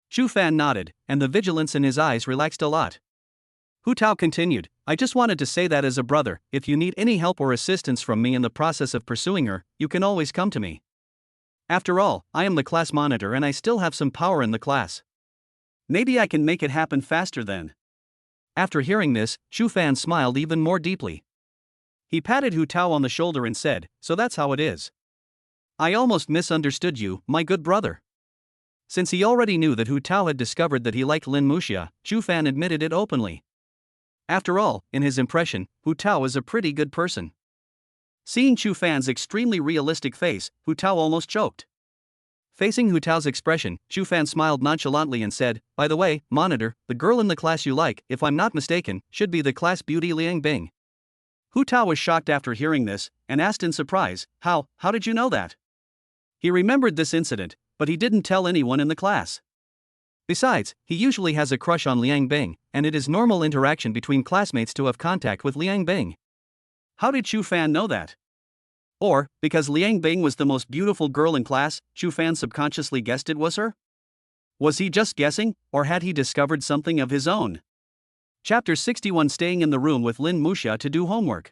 Shu Fan nodded, and the vigilance in his eyes relaxed a lot. Hu Tao continued, "I just wanted to say that as a brother, if you need any help or assistance from me in the process of pursuing her, you can always come to me. After all, I am the class monitor and I still have some power in the class. Maybe I can make it happen faster then." After hearing this, Shu Fan smiled even more deeply. He patted Hu Tao on the shoulder and said, "So that's how it is. I almost misunderstood you, my good brother." Since he already knew that Hu Tao had discovered that he liked Lin Muxia, Shu Fan admitted it openly. After all, in his impression, Hu Tao is a pretty good person. Seeing Shu Fan's extremely realistic face, Hu Tao almost choked. Facing Hu Tao's expression, Shu Fan smiled nonchalantly and said, "By the way, monitor, the girl in the class you like, if I'm not mistaken, should be the class beauty Liang Bing." Hu Tao was shocked after hearing this, and asked in surprise, how did you know that?" He remembered this incident, but he didn't tell anyone in the class. Besides, he usually has a crush on Liang Bing, and it is normal interaction between classmates to have contact with Liang Bing. How did Shu Fan know that? Or, because Liang Bing was the most beautiful girl in class, Shu Fan subconsciously guessed it was her? Was he just guessing, or had he discovered something of his own? Chapter 61, Staying in the room with Lin Muxia to do homework.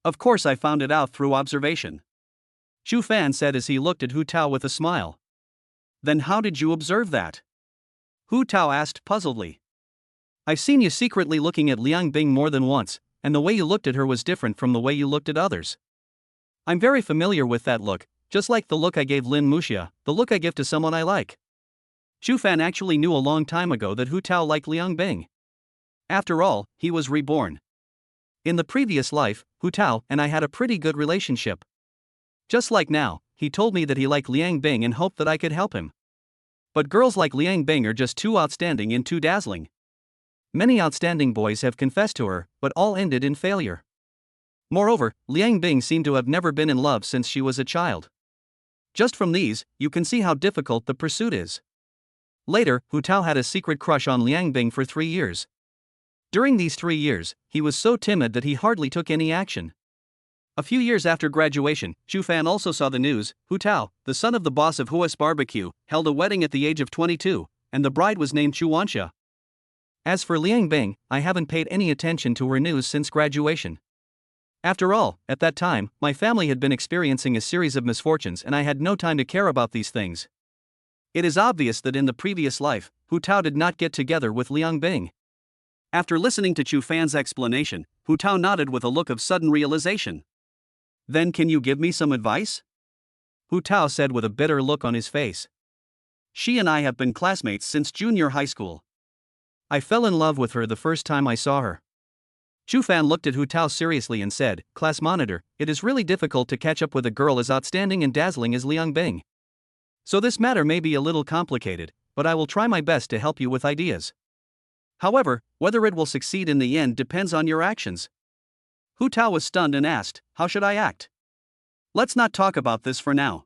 Of course I found it out through observation. Shu Fan said as he looked at Hu Tao with a smile. Then how did you observe that? Hu Tao asked puzzledly. I've seen you secretly looking at Liang Bing more than once, and the way you looked at her was different from the way you looked at others. I'm very familiar with that look, just like the look I gave Lin Muxia, the look I give to someone I like. Shu Fan actually knew a long time ago that Hu Tao liked Liang Bing. After all, he was reborn. In the previous life, Hu Tao and I had a pretty good relationship. Just like now, he told me that he liked Liang Bing and hoped that I could help him. But girls like Liang Bing are just too outstanding and too dazzling. Many outstanding boys have confessed to her, but all ended in failure. Moreover, Liang Bing seemed to have never been in love since she was a child. Just from these, you can see how difficult the pursuit is. Later, Hu Tao had a secret crush on Liang Bing for 3 years. During these 3 years, he was so timid that he hardly took any action. A few years after graduation, Shu Fan also saw the news. Hu Tao, the son of the boss of Hua's Barbecue, held a wedding at the age of 22, and the bride was named Chu Wanxia. As for Liang Bing, I haven't paid any attention to her news since graduation. After all, at that time, my family had been experiencing a series of misfortunes and I had no time to care about these things. It is obvious that in the previous life, Hu Tao did not get together with Liang Bing. After listening to Shu Fan's explanation, Hu Tao nodded with a look of sudden realization. Then can you give me some advice? Hu Tao said with a bitter look on his face. She and I have been classmates since junior high school. I fell in love with her the first time I saw her. Shu Fan looked at Hu Tao seriously and said, Class monitor, it is really difficult to catch up with a girl as outstanding and dazzling as Liang Bing. So this matter may be a little complicated, but I will try my best to help you with ideas. However, whether it will succeed in the end depends on your actions. Hu Tao was stunned and asked, how should I act? Let's not talk about this for now.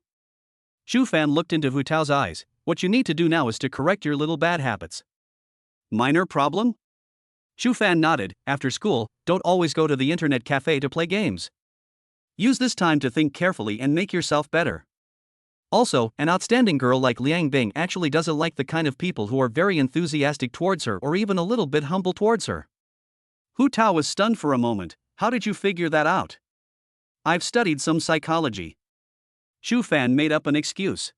Shu Fan looked into Hu Tao's eyes. What you need to do now is to correct your little bad habits. Minor problem? Shu Fan nodded. After school, don't always go to the internet cafe to play games. Use this time to think carefully and make yourself better. Also, an outstanding girl like Liang Bing actually doesn't like the kind of people who are very enthusiastic towards her or even a little bit humble towards her. Hu Tao was stunned for a moment. How did you figure that out? I've studied some psychology. Shu Fan made up an excuse.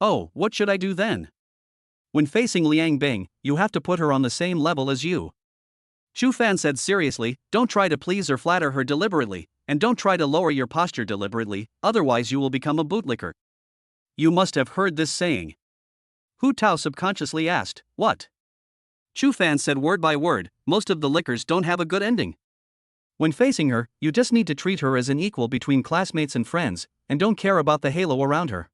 Oh, what should I do then? When facing Liang Bing, you have to put her on the same level as you. Shu Fan said seriously, don't try to please or flatter her deliberately, and don't try to lower your posture deliberately, otherwise you will become a bootlicker. You must have heard this saying. Hu Tao subconsciously asked, what? Chu Fan said word by word, most of the lickers don't have a good ending. When facing her, you just need to treat her as an equal between classmates and friends, and don't care about the halo around her.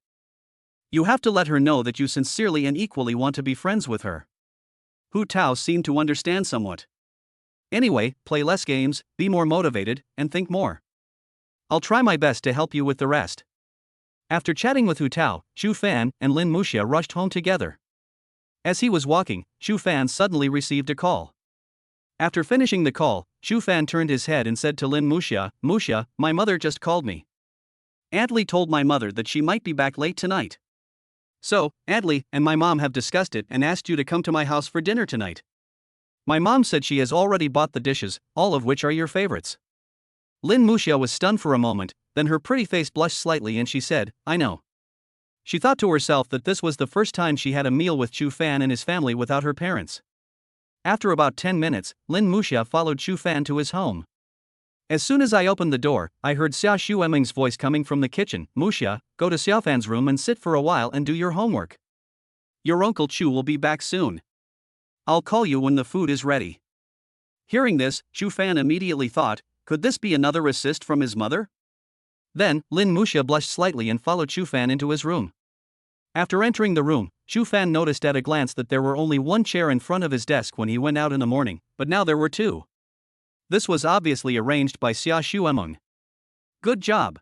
You have to let her know that you sincerely and equally want to be friends with her. Hu Tao seemed to understand somewhat. Anyway, play less games, be more motivated, and think more. I'll try my best to help you with the rest. After chatting with Hu Tao, Chu Fan and Lin Muxia rushed home together. As he was walking, Chu Fan suddenly received a call. After finishing the call, Chu Fan turned his head and said to Lin Muxia, "Muxia, my mother just called me. Aunt Li told my mother that she might be back late tonight. So, Aunt Li and my mom have discussed it and asked you to come to my house for dinner tonight. My mom said she has already bought the dishes, all of which are your favorites." Lin Muxia was stunned for a moment, then her pretty face blushed slightly and she said, "I know." She thought to herself that this was the first time she had a meal with Chu Fan and his family without her parents. After about 10 minutes, Lin Muxia followed Chu Fan to his home. As soon as I opened the door, I heard Xia Xueming's voice coming from the kitchen. "Muxia, go to Xiaofan's room and sit for a while and do your homework. Your Uncle Chu will be back soon. I'll call you when the food is ready." Hearing this, Chu Fan immediately thought, could this be another assist from his mother? Then, Lin Muxia blushed slightly and followed Chu Fan into his room. After entering the room, Chu Fan noticed at a glance that there were only one chair in front of his desk when he went out in the morning, but now there were two. This was obviously arranged by Xia Xuemeng. Good job.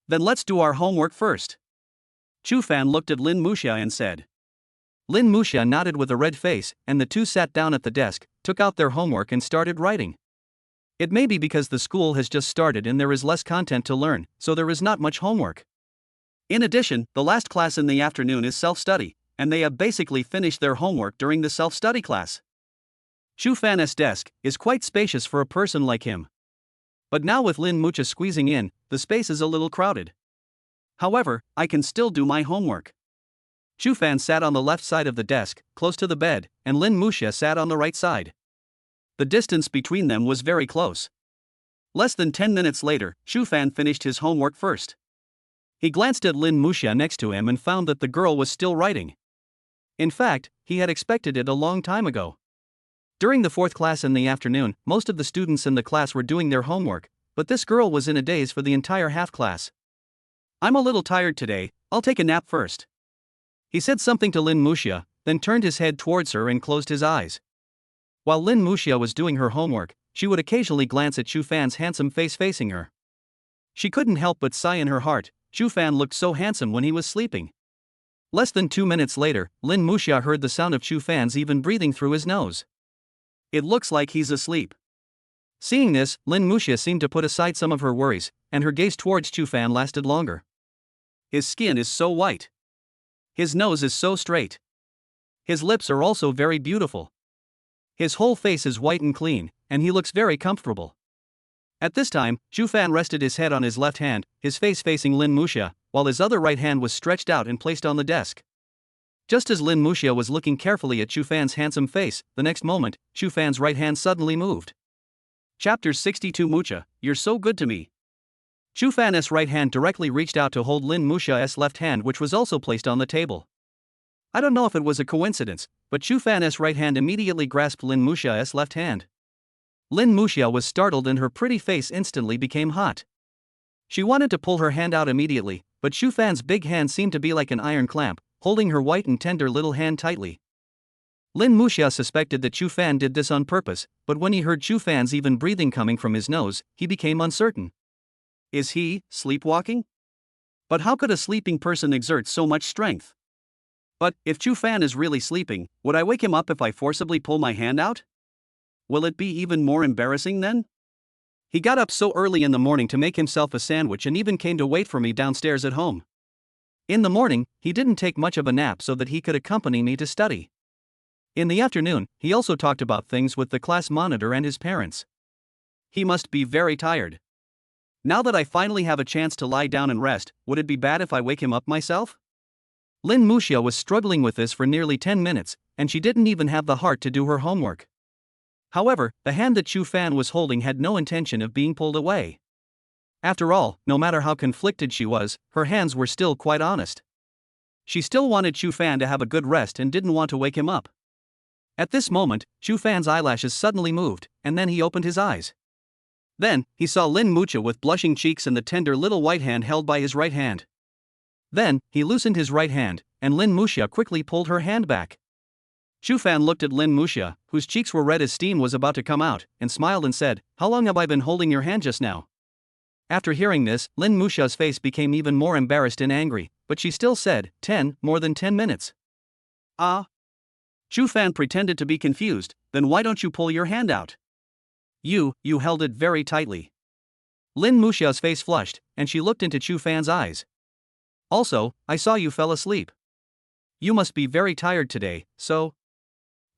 Then let's do our homework first. Chu Fan looked at Lin Muxia and said. Lin Muxia nodded with a red face, and the two sat down at the desk, took out their homework and started writing. It may be because the school has just started and there is less content to learn, so there is not much homework. In addition, the last class in the afternoon is self-study, and they have basically finished their homework during the self-study class. Chu Fan's desk is quite spacious for a person like him. But now with Lin Muxia squeezing in, the space is a little crowded. However, I can still do my homework. Chu Fan sat on the left side of the desk, close to the bed, and Lin Muxia sat on the right side. The distance between them was very close. Less than 10 minutes later, Chu Fan finished his homework first. He glanced at Lin Muxia next to him and found that the girl was still writing. In fact, he had expected it a long time ago. During the fourth class in the afternoon, most of the students in the class were doing their homework, but this girl was in a daze for the entire half class. "I'm a little tired today, I'll take a nap first." He said something to Lin Muxia, then turned his head towards her and closed his eyes. While Lin Muxia was doing her homework, she would occasionally glance at Chu Fan's handsome face facing her. She couldn't help but sigh in her heart. Chu Fan looked so handsome when he was sleeping. Less than 2 minutes later, Lin Muxia heard the sound of Chu Fan's even breathing through his nose. It looks like he's asleep. Seeing this, Lin Muxia seemed to put aside some of her worries, and her gaze towards Chu Fan lasted longer. His skin is so white. His nose is so straight. His lips are also very beautiful. His whole face is white and clean, and he looks very comfortable. At this time, Chu Fan rested his head on his left hand, his face facing Lin Muxia, while his other right hand was stretched out and placed on the desk. Just as Lin Muxia was looking carefully at Chu Fan's handsome face, the next moment, Chu Fan's right hand suddenly moved. Chapter 62 Muxia, you're so good to me. Chu Fan's right hand directly reached out to hold Lin Muxia's left hand, which was also placed on the table. I don't know if it was a coincidence, but Chu Fan's right hand immediately grasped Lin Muxia's left hand. Lin Muxia was startled and her pretty face instantly became hot. She wanted to pull her hand out immediately, but Chu Fan's big hand seemed to be like an iron clamp, holding her white and tender little hand tightly. Lin Muxia suspected that Chu Fan did this on purpose, but when he heard Chu Fan's even breathing coming from his nose, he became uncertain. Is he sleepwalking? But how could a sleeping person exert so much strength? But if Chu Fan is really sleeping, would I wake him up if I forcibly pull my hand out? Will it be even more embarrassing then? He got up so early in the morning to make himself a sandwich and even came to wait for me downstairs at home. In the morning, he didn't take much of a nap so that he could accompany me to study. In the afternoon, he also talked about things with the class monitor and his parents. He must be very tired. Now that I finally have a chance to lie down and rest, would it be bad if I wake him up myself? Lin Muxia was struggling with this for nearly 10 minutes, and she didn't even have the heart to do her homework. However, the hand that Chu Fan was holding had no intention of being pulled away. After all, no matter how conflicted she was, her hands were still quite honest. She still wanted Chu Fan to have a good rest and didn't want to wake him up. At this moment, Chu Fan's eyelashes suddenly moved, and then he opened his eyes. Then, he saw Lin Mucha with blushing cheeks and the tender little white hand held by his right hand. Then, he loosened his right hand, and Lin Mucha quickly pulled her hand back. Chu Fan looked at Lin Mucha, whose cheeks were red as steam was about to come out, and smiled and said, "How long have I been holding your hand just now?" After hearing this, Lin Mucha's face became even more embarrassed and angry, but she still said, more than 10 minutes. Ah. Chu Fan pretended to be confused. Then why don't you pull your hand out? You held it very tightly. Lin Muxia's face flushed, and she looked into Chu Fan's eyes. Also, I saw you fell asleep. You must be very tired today, so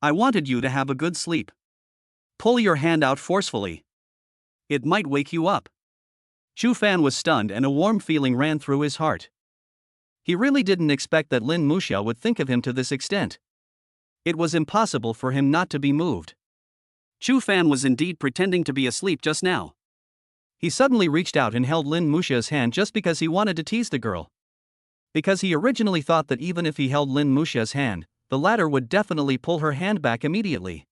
I wanted you to have a good sleep. Pull your hand out forcefully. It might wake you up. Chu Fan was stunned and a warm feeling ran through his heart. He really didn't expect that Lin Muxia would think of him to this extent. It was impossible for him not to be moved. Chu Fan was indeed pretending to be asleep just now. He suddenly reached out and held Lin Muxia's hand just because he wanted to tease the girl. Because he originally thought that even if he held Lin Muxia's hand, the latter would definitely pull her hand back immediately.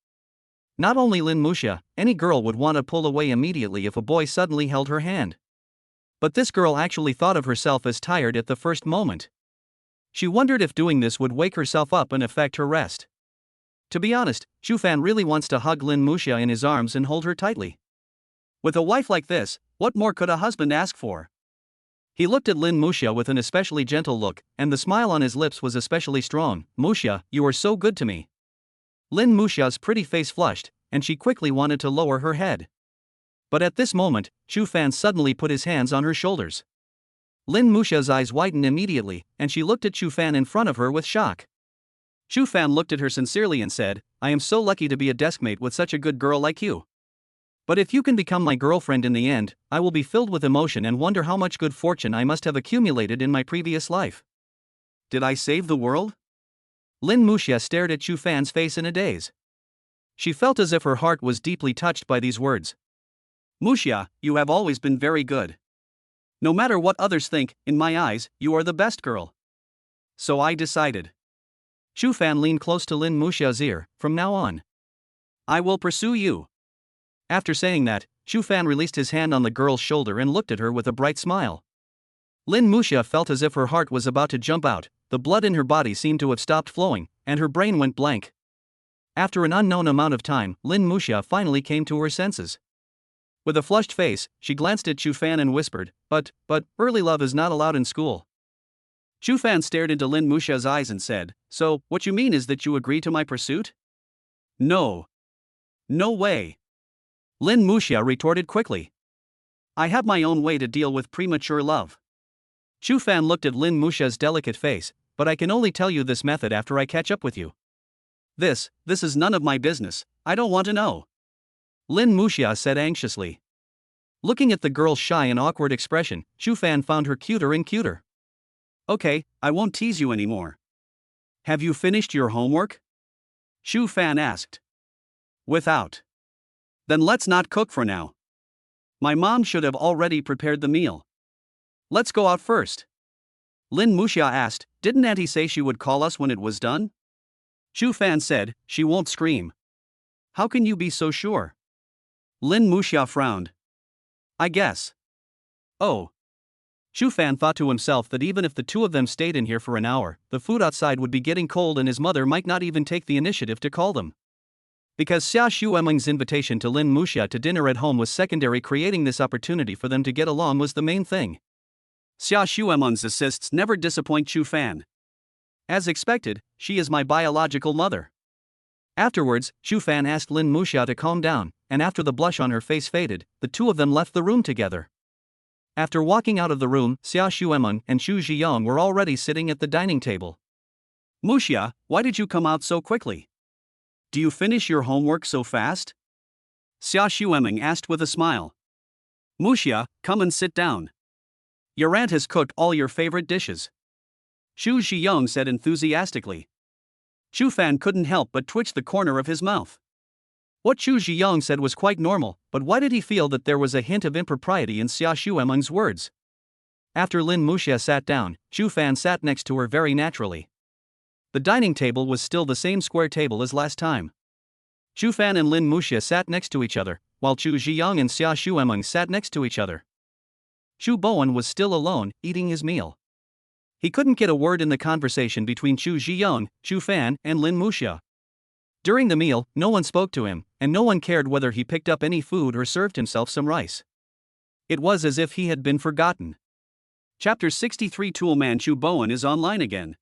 Not only Lin Muxia, any girl would want to pull away immediately if a boy suddenly held her hand. But this girl actually thought of herself as tired at the first moment. She wondered if doing this would wake herself up and affect her rest. To be honest, Chu Fan really wants to hug Lin Muxia in his arms and hold her tightly. With a wife like this, what more could a husband ask for? He looked at Lin Muxia with an especially gentle look, and the smile on his lips was especially strong. "Muxia, you are so good to me." Lin Muxia's pretty face flushed, and she quickly wanted to lower her head. But at this moment, Chu Fan suddenly put his hands on her shoulders. Lin Muxia's eyes widened immediately, and she looked at Chu Fan in front of her with shock. Chu Fan looked at her sincerely and said, "I am so lucky to be a deskmate with such a good girl like you. But if you can become my girlfriend in the end, I will be filled with emotion and wonder how much good fortune I must have accumulated in my previous life." Did I save the world? Lin Muxia stared at Chu Fan's face in a daze. She felt as if her heart was deeply touched by these words. "Muxia, you have always been very good. No matter what others think, in my eyes, you are the best girl. So I decided." Chu Fan leaned close to Lin Muxia's ear. "From now on, I will pursue you." After saying that, Chu Fan released his hand on the girl's shoulder and looked at her with a bright smile. Lin Muxia felt as if her heart was about to jump out, the blood in her body seemed to have stopped flowing, and her brain went blank. After an unknown amount of time, Lin Muxia finally came to her senses. With a flushed face, she glanced at Chu Fan and whispered, but, early love is not allowed in school." Chu Fan stared into Lin Muxia's eyes and said, "So, what you mean is that you agree to my pursuit?" "No. No way." Lin Muxia retorted quickly. "I have my own way to deal with premature love." Chu Fan looked at Lin Muxia's delicate face, "But I can only tell you this method after I catch up with you." This is none of my business, I don't want to know," Lin Muxia said anxiously. Looking at the girl's shy and awkward expression, Chu Fan found her cuter and cuter. "Okay, I won't tease you anymore. Have you finished your homework?" Chu Fan asked. "Without. Then let's not cook for now. My mom should have already prepared the meal. Let's go out first." Lin Muxia asked, "Didn't Auntie say she would call us when it was done?" Chu Fan said, "She won't scream." "How can you be so sure?" Lin Muxia frowned. "I guess." "Oh." Chu Fan thought to himself that even if the two of them stayed in here for an hour, the food outside would be getting cold and his mother might not even take the initiative to call them. Because Xia Xuemeng's invitation to Lin Muxia to dinner at home was secondary, creating this opportunity for them to get along was the main thing. Xia Xuemeng's assists never disappoint Chu Fan. As expected, she is my biological mother. Afterwards, Chu Fan asked Lin Muxia to calm down, and after the blush on her face faded, the two of them left the room together. After walking out of the room, Xia Xuemeng and Xu Zhiyong were already sitting at the dining table. "Muxia, why did you come out so quickly? Do you finish your homework so fast?" Xia Xuemeng asked with a smile. "Muxia, come and sit down. Your aunt has cooked all your favorite dishes," Xu Zhiyong said enthusiastically. Chu Fan couldn't help but twitch the corner of his mouth. What Xu Zhiyong said was quite normal, but why did he feel that there was a hint of impropriety in Xia Xuemeng's words? After Lin Muxia sat down, Chu Fan sat next to her very naturally. The dining table was still the same square table as last time. Chu Fan and Lin Muxia sat next to each other, while Chu Ziyang and Xia Shuemeng sat next to each other. Chu Bowen was still alone, eating his meal. He couldn't get a word in the conversation between Chu Ziyang, Chu Fan, and Lin Muxia. During the meal, no one spoke to him, and no one cared whether he picked up any food or served himself some rice. It was as if he had been forgotten. Chapter 63 Toolman Chu Bowen is online again.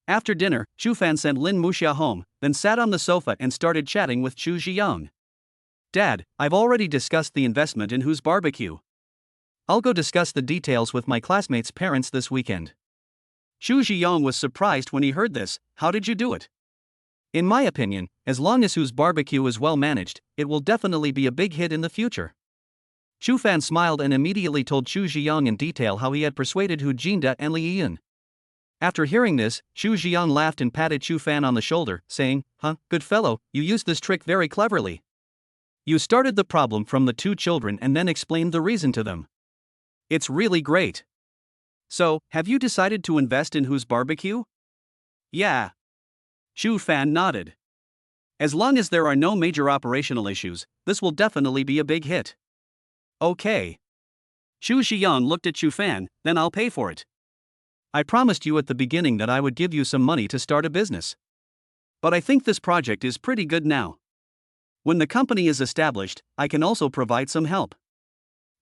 After dinner, Chu Fan sent Lin Muxia home, then sat on the sofa and started chatting with Chu Ziyang. Dad, I've already discussed the investment in Who's Barbecue. I'll go discuss the details with my classmates' parents this weekend. Chu Ziyang was surprised when he heard this. How did you do it? In my opinion, as long as Who's Barbecue is well managed, it will definitely be a big hit in the future. Chu Fan smiled and immediately told Chu Ziyang in detail how he had persuaded Hu Jinda and Li Yian. After hearing this, Chu Ziyang laughed and patted Chu Fan on the shoulder, saying, Good fellow, you used this trick very cleverly. You started the problem from the two children and then explained the reason to them. It's really great. So, have you decided to invest in Who's Barbecue? Yeah. Chu Fan nodded. As long as there are no major operational issues, this will definitely be a big hit. Okay. Chu Ziyang looked at Chu Fan, then I'll pay for it. I promised you at the beginning that I would give you some money to start a business. But I think this project is pretty good now. When the company is established, I can also provide some help.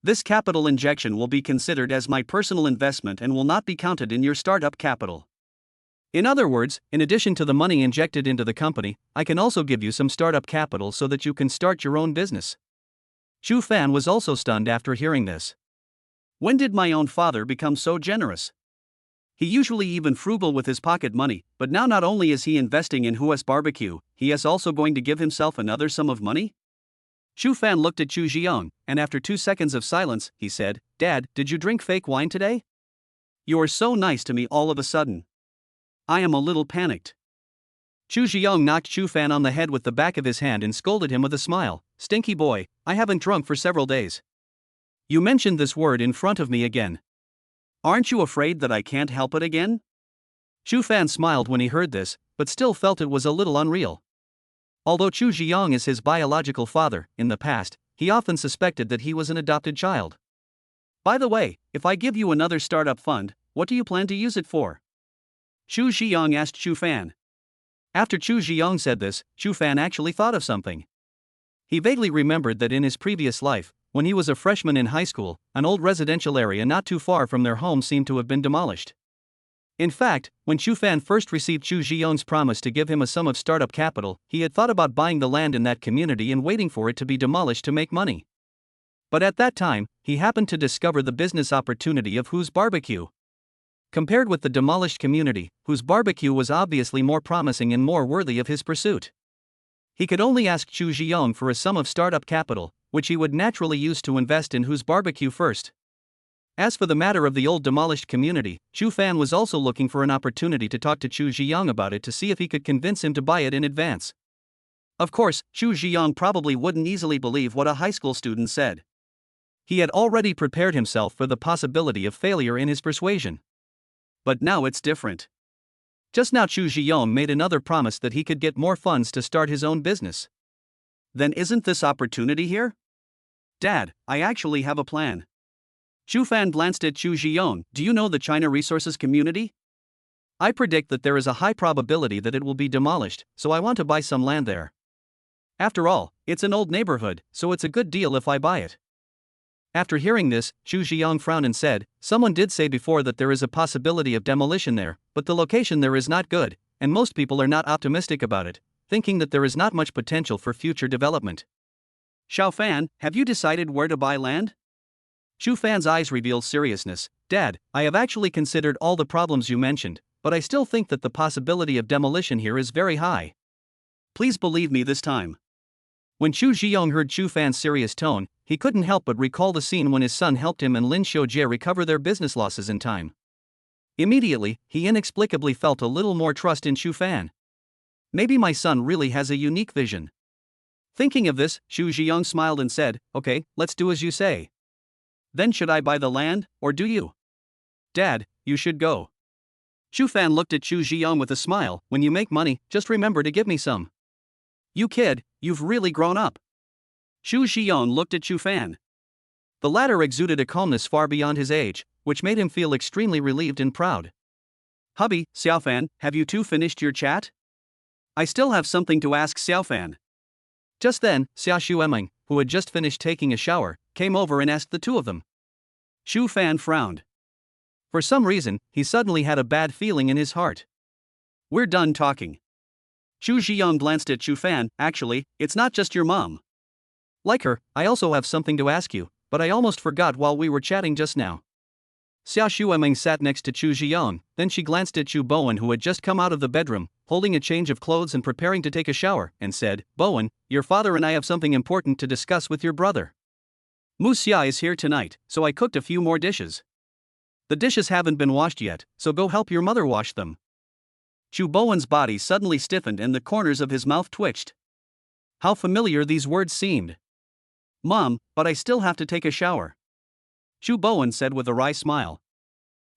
This capital injection will be considered as my personal investment and will not be counted in your startup capital. In other words, in addition to the money injected into the company, I can also give you some startup capital so that you can start your own business. Chu Fan was also stunned after hearing this. When did my own father become so generous? He usually even frugal with his pocket money, but now not only is he investing in Who's Barbecue, he is also going to give himself another sum of money? Chu Fan looked at Chu Ziyang, and after 2 seconds of silence, he said, Dad, did you drink fake wine today? You are so nice to me all of a sudden. I am a little panicked. Chu Ziyang knocked Chu Fan on the head with the back of his hand and scolded him with a smile. Stinky boy, I haven't drunk for several days. You mentioned this word in front of me again. Aren't you afraid that I can't help it again? Chu Fan smiled when he heard this, but still felt it was a little unreal. Although Chu Ziyang is his biological father, in the past, he often suspected that he was an adopted child. By the way, if I give you another startup fund, what do you plan to use it for? Chu Ziyang asked Chu Fan. After Chu Ziyang said this, Chu Fan actually thought of something. He vaguely remembered that in his previous life, when he was a freshman in high school, an old residential area not too far from their home seemed to have been demolished. In fact, when Chu Fan first received Chu Ziyang's promise to give him a sum of startup capital, he had thought about buying the land in that community and waiting for it to be demolished to make money. But at that time, he happened to discover the business opportunity of Who's Barbecue. Compared with the demolished community, Who's Barbecue was obviously more promising and more worthy of his pursuit. He could only ask Chu Ziyang for a sum of startup capital, which he would naturally use to invest in Who's Barbecue first. As for the matter of the old demolished community, Chu Fan was also looking for an opportunity to talk to Chu Ziyang about it to see if he could convince him to buy it in advance. Of course, Chu Ziyang probably wouldn't easily believe what a high school student said. He had already prepared himself for the possibility of failure in his persuasion. But now it's different. Just now Chu Ziyang made another promise that he could get more funds to start his own business. Then isn't this opportunity here? Dad, I actually have a plan. Chu Fan glanced at Chu Ziyang. Do you know the China Resources community? I predict that there is a high probability that it will be demolished, so I want to buy some land there. After all, it's an old neighborhood, so it's a good deal if I buy it. After hearing this, Chu Ziyang frowned and said, Someone did say before that there is a possibility of demolition there, but the location there is not good, and most people are not optimistic about it, thinking that there is not much potential for future development. Xiao Fan, have you decided where to buy land? Chu Fan's eyes revealed seriousness. Dad, I have actually considered all the problems you mentioned, but I still think that the possibility of demolition here is very high. Please believe me this time. When Chu Ziyang heard Chu Fan's serious tone, he couldn't help but recall the scene when his son helped him and Lin Xiujie recover their business losses in time. Immediately, he inexplicably felt a little more trust in Chu Fan. Maybe my son really has a unique vision. Thinking of this, Chu Ziyang smiled and said, Okay, let's do as you say. Then should I buy the land, or do you? Dad, you should go. Chu Fan looked at Chu Ziyang with a smile. When you make money, just remember to give me some. You kid, you've really grown up. Xu Zhiyong looked at Chu Fan. The latter exuded a calmness far beyond his age, which made him feel extremely relieved and proud. Hubby, Xiaofan, have you two finished your chat? I still have something to ask Xiaofan. Just then, Xia Xuemeng, who had just finished taking a shower, came over and asked the two of them. Xu Fan frowned. For some reason, he suddenly had a bad feeling in his heart. We're done talking. Xu Zhiyong glanced at Chu Fan. Actually, it's not just your mom. Like her, I also have something to ask you, but I almost forgot while we were chatting just now. Xia Xuemeng sat next to Chu Zhiyong, then she glanced at Chu Bowen, who had just come out of the bedroom, holding a change of clothes and preparing to take a shower, and said, Bowen, your father and I have something important to discuss with your brother. Mu Xia is here tonight, so I cooked a few more dishes. The dishes haven't been washed yet, so go help your mother wash them. Chu Bowen's body suddenly stiffened and the corners of his mouth twitched. How familiar these words seemed. Mom, but I still have to take a shower. Chu Bowen said with a wry smile.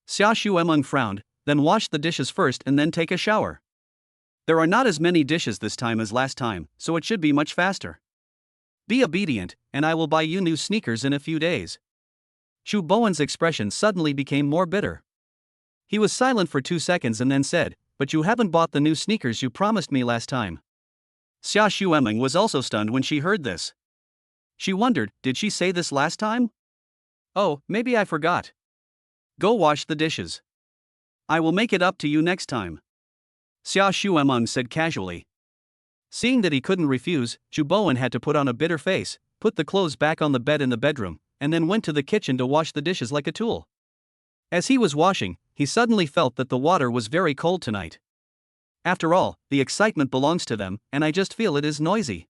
Xia Xuemeng frowned, then wash the dishes first and then take a shower. There are not as many dishes this time as last time, so it should be much faster. Be obedient, and I will buy you new sneakers in a few days. Chu Bowen's expression suddenly became more bitter. He was silent for 2 seconds and then said, But you haven't bought the new sneakers you promised me last time. Xia Xuemeng was also stunned when she heard this. She wondered, did she say this last time? Oh, maybe I forgot. Go wash the dishes. I will make it up to you next time. Xia Xuemeng said casually. Seeing that he couldn't refuse, Chu Bowen had to put on a bitter face, put the clothes back on the bed in the bedroom, and then went to the kitchen to wash the dishes like a tool. As he was washing, he suddenly felt that the water was very cold tonight. After all, the excitement belongs to them, and I just feel it is noisy.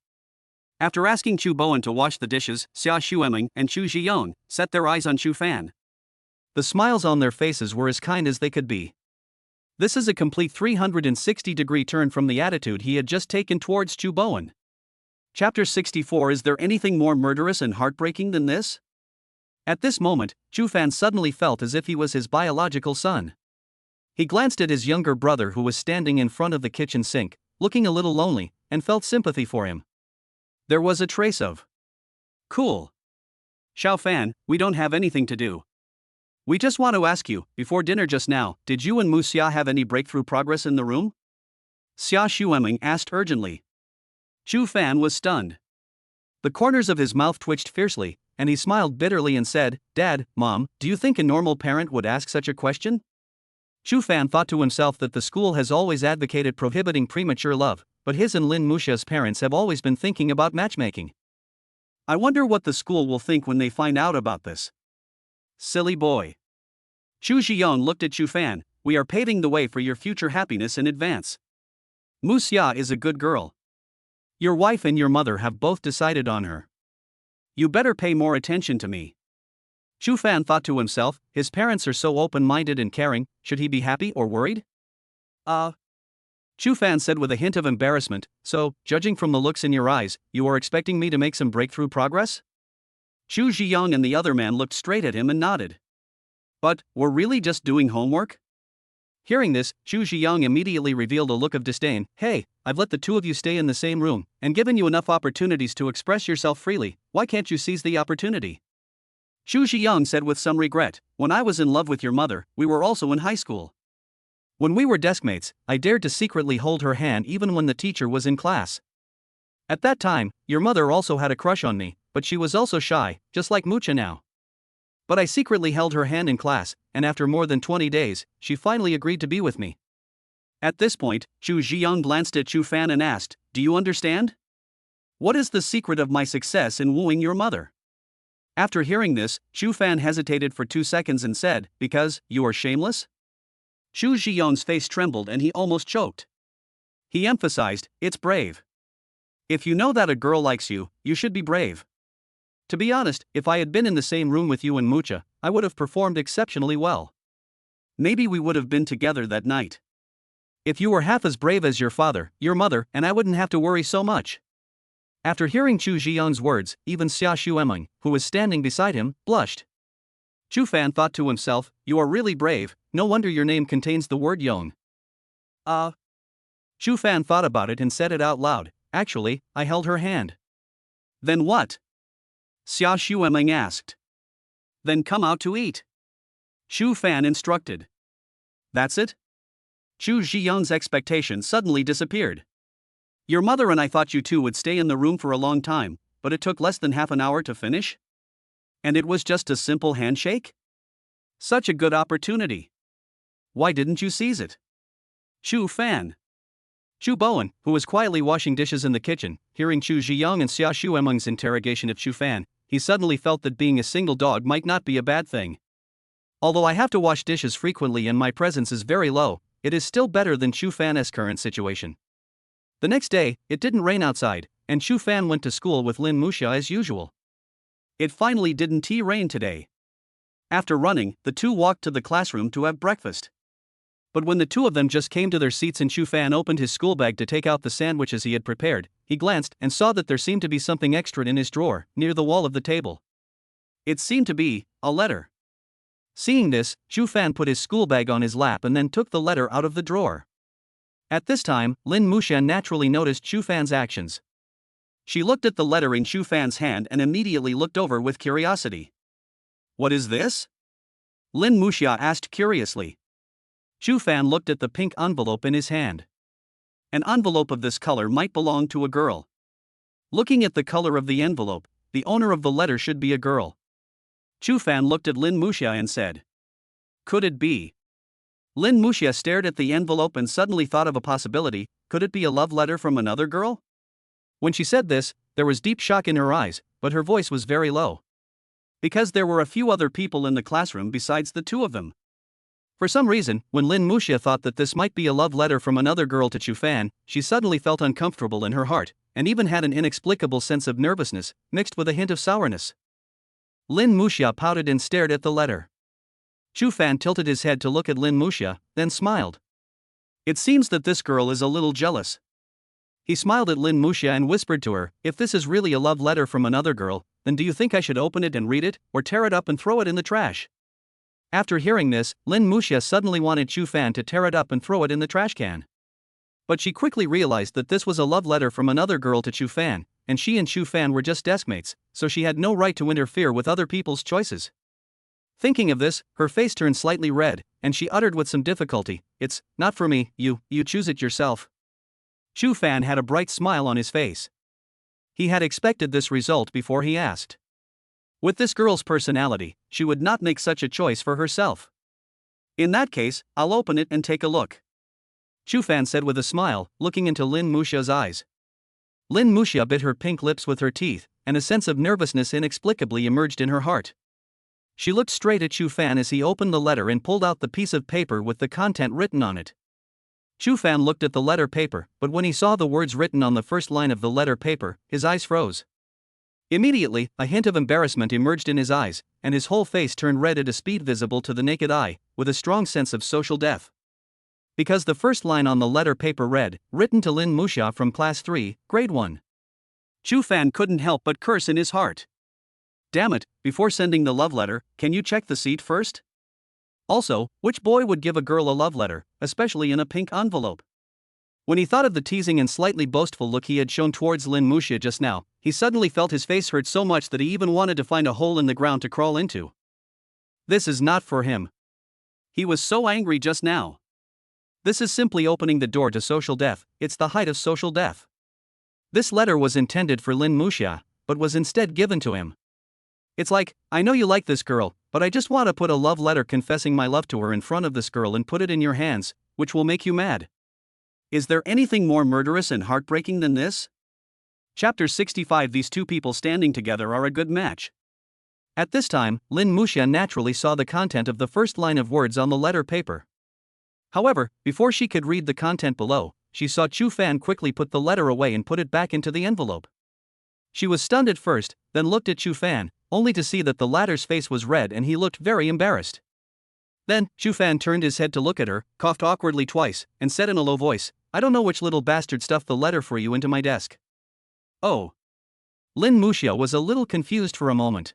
After asking Chu Bowen to wash the dishes, Xia Xuemeng and Xu Zhiyong set their eyes on Chu Fan. The smiles on their faces were as kind as they could be. This is a complete 360-degree turn from the attitude he had just taken towards Chu Bowen. Chapter 64. Is there anything more murderous and heartbreaking than this? At this moment, Chu Fan suddenly felt as if he was his biological son. He glanced at his younger brother who was standing in front of the kitchen sink, looking a little lonely, and felt sympathy for him. There was a trace of cool. Xiao Fan, we don't have anything to do. We just want to ask you, before dinner just now, did you and Mu Xia have any breakthrough progress in the room? Xia Xuemeng asked urgently. Chu Fan was stunned. The corners of his mouth twitched fiercely, and he smiled bitterly and said, Dad, Mom, do you think a normal parent would ask such a question? Chu Fan thought to himself that the school has always advocated prohibiting premature love, but his and Lin Muxia's parents have always been thinking about matchmaking. I wonder what the school will think when they find out about this. Silly boy. Xu Zhiyong looked at Chu Fan. We are paving the way for your future happiness in advance. Mu Xia is a good girl. Your wife and your mother have both decided on her. You better pay more attention to me. Chu Fan thought to himself, his parents are so open-minded and caring, should he be happy or worried? Chu Fan said with a hint of embarrassment, so, judging from the looks in your eyes, you are expecting me to make some breakthrough progress? Xu Zhiyong and the other man looked straight at him and nodded. But, we're really just doing homework? Hearing this, Xu Zhiyong immediately revealed a look of disdain. Hey, I've let the two of you stay in the same room, and given you enough opportunities to express yourself freely, why can't you seize the opportunity? Xu Zhiyong said with some regret, when I was in love with your mother, we were also in high school. When we were deskmates, I dared to secretly hold her hand even when the teacher was in class. At that time, your mother also had a crush on me, but she was also shy, just like Mucha now. But I secretly held her hand in class, and after more than 20 days, she finally agreed to be with me. At this point, Xu Zhiyong glanced at Chu Fan and asked, Do you understand? What is the secret of my success in wooing your mother? After hearing this, Chu Fan hesitated for 2 seconds and said, Because you are shameless? Xu Zhiyong's face trembled and he almost choked. He emphasized, It's brave. If you know that a girl likes you, you should be brave. To be honest, if I had been in the same room with you and Mucha, I would have performed exceptionally well. Maybe we would have been together that night. If you were half as brave as your father, your mother, and I wouldn't have to worry so much. After hearing Xu Zhiyong's words, even Xia Xuemeng, who was standing beside him, blushed. Chu Fan thought to himself, You are really brave, no wonder your name contains the word Yong. Chu Fan thought about it and said it out loud, Actually, I held her hand. Then what? Xia Shueming asked. Then come out to eat. Shu Fan instructed. That's it? Chu Zhiyang's expectation suddenly disappeared. Your mother and I thought you two would stay in the room for a long time, but it took less than half an hour to finish? And it was just a simple handshake? Such a good opportunity. Why didn't you seize it? Shu Fan. Chu Bowen, who was quietly washing dishes in the kitchen, hearing Chu Zhiyang and Xia Shuemeng's interrogation of Chu Fan, he suddenly felt that being a single dog might not be a bad thing. Although I have to wash dishes frequently and my presence is very low, it is still better than Chu Fan's current situation. The next day, it didn't rain outside, and Chu Fan went to school with Lin Muxia as usual. It finally didn't rain today. After running, the two walked to the classroom to have breakfast. But when the two of them just came to their seats and Chu Fan opened his school bag to take out the sandwiches he had prepared, he glanced and saw that there seemed to be something extra in his drawer, near the wall of the table. It seemed to be a letter. Seeing this, Chu Fan put his school bag on his lap and then took the letter out of the drawer. At this time, Lin Muxia naturally noticed Chu Fan's actions. She looked at the letter in Chu Fan's hand and immediately looked over with curiosity. What is this? Lin Muxia asked curiously. Chu Fan looked at the pink envelope in his hand. An envelope of this color might belong to a girl. Looking at the color of the envelope, the owner of the letter should be a girl. Chu Fan looked at Lin Muxia and said, could it be? Lin Muxia stared at the envelope and suddenly thought of a possibility. Could it be a love letter from another girl? When she said this, there was deep shock in her eyes, but her voice was very low. Because there were a few other people in the classroom besides the two of them. For some reason, when Lin Muxia thought that this might be a love letter from another girl to Chu Fan, she suddenly felt uncomfortable in her heart, and even had an inexplicable sense of nervousness, mixed with a hint of sourness. Lin Muxia pouted and stared at the letter. Chu Fan tilted his head to look at Lin Muxia, then smiled. It seems that this girl is a little jealous. He smiled at Lin Muxia and whispered to her, if this is really a love letter from another girl, then do you think I should open it and read it, or tear it up and throw it in the trash? After hearing this, Lin Muxia suddenly wanted Chu Fan to tear it up and throw it in the trash can. But she quickly realized that this was a love letter from another girl to Chu Fan, and she and Chu Fan were just deskmates, so she had no right to interfere with other people's choices. Thinking of this, her face turned slightly red, and she uttered with some difficulty, it's not for me, you choose it yourself. Chu Fan had a bright smile on his face. He had expected this result before he asked. With this girl's personality, she would not make such a choice for herself. In that case, I'll open it and take a look. Chu Fan said with a smile, looking into Lin Muxia's eyes. Lin Muxia bit her pink lips with her teeth, and a sense of nervousness inexplicably emerged in her heart. She looked straight at Chu Fan as he opened the letter and pulled out the piece of paper with the content written on it. Chu Fan looked at the letter paper, but when he saw the words written on the first line of the letter paper, his eyes froze. Immediately, a hint of embarrassment emerged in his eyes, and his whole face turned red at a speed visible to the naked eye, with a strong sense of social death. Because the first line on the letter paper read, written to Lin Muxia from Class 3, Grade 1. Chu Fan couldn't help but curse in his heart. Damn it, before sending the love letter, can you check the seat first? Also, which boy would give a girl a love letter, especially in a pink envelope? When he thought of the teasing and slightly boastful look he had shown towards Lin Muxia just now, he suddenly felt his face hurt so much that he even wanted to find a hole in the ground to crawl into. This is not for him. He was so angry just now. This is simply opening the door to social death. It's the height of social death. This letter was intended for Lin Muxia, but was instead given to him. It's like, I know you like this girl, but I just want to put a love letter confessing my love to her in front of this girl and put it in your hands, which will make you mad. Is there anything more murderous and heartbreaking than this? Chapter 65. These two people standing together are a good match. At this time, Lin Muxia naturally saw the content of the first line of words on the letter paper. However, before she could read the content below, she saw Chu Fan quickly put the letter away and put it back into the envelope. She was stunned at first, then looked at Chu Fan, only to see that the latter's face was red and he looked very embarrassed. Then, Chu Fan turned his head to look at her, coughed awkwardly twice, and said in a low voice, I don't know which little bastard stuffed the letter for you into my desk. Oh. Lin Muxia was a little confused for a moment.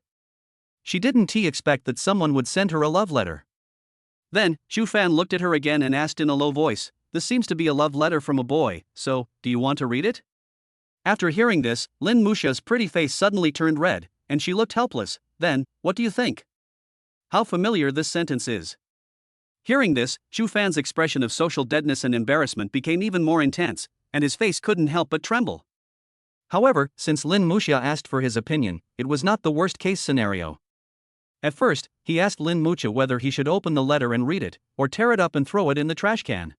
She didn't expect that someone would send her a love letter. Then, Chu Fan looked at her again and asked in a low voice, this seems to be a love letter from a boy, so, do you want to read it? After hearing this, Lin Musha's pretty face suddenly turned red, and she looked helpless. Then, what do you think? How familiar this sentence is. Hearing this, Chu Fan's expression of social deadness and embarrassment became even more intense, and his face couldn't help but tremble. However, since Lin Musha asked for his opinion, it was not the worst-case scenario. At first, he asked Lin Musha whether he should open the letter and read it, or tear it up and throw it in the trash can.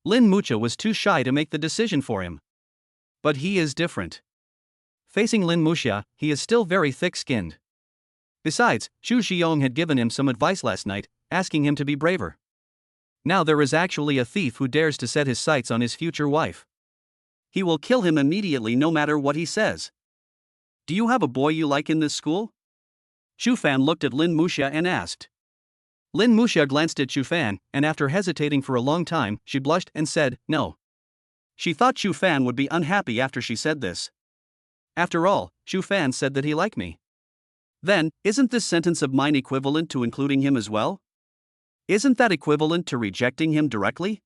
Lin Musha was too shy to make the decision for him. But he is different. Facing Lin Musha, he is still very thick-skinned. Besides, Chu Xiong had given him some advice last night, asking him to be braver. Now there is actually a thief who dares to set his sights on his future wife. He will kill him immediately no matter what he says. Do you have a boy you like in this school? Chu Fan looked at Lin Musha and asked. Lin Musha glanced at Chu Fan, and after hesitating for a long time, she blushed and said, no. She thought Chu Fan would be unhappy after she said this. After all, Chu Fan said that he liked me. Then, isn't this sentence of mine equivalent to including him as well? Isn't that equivalent to rejecting him directly?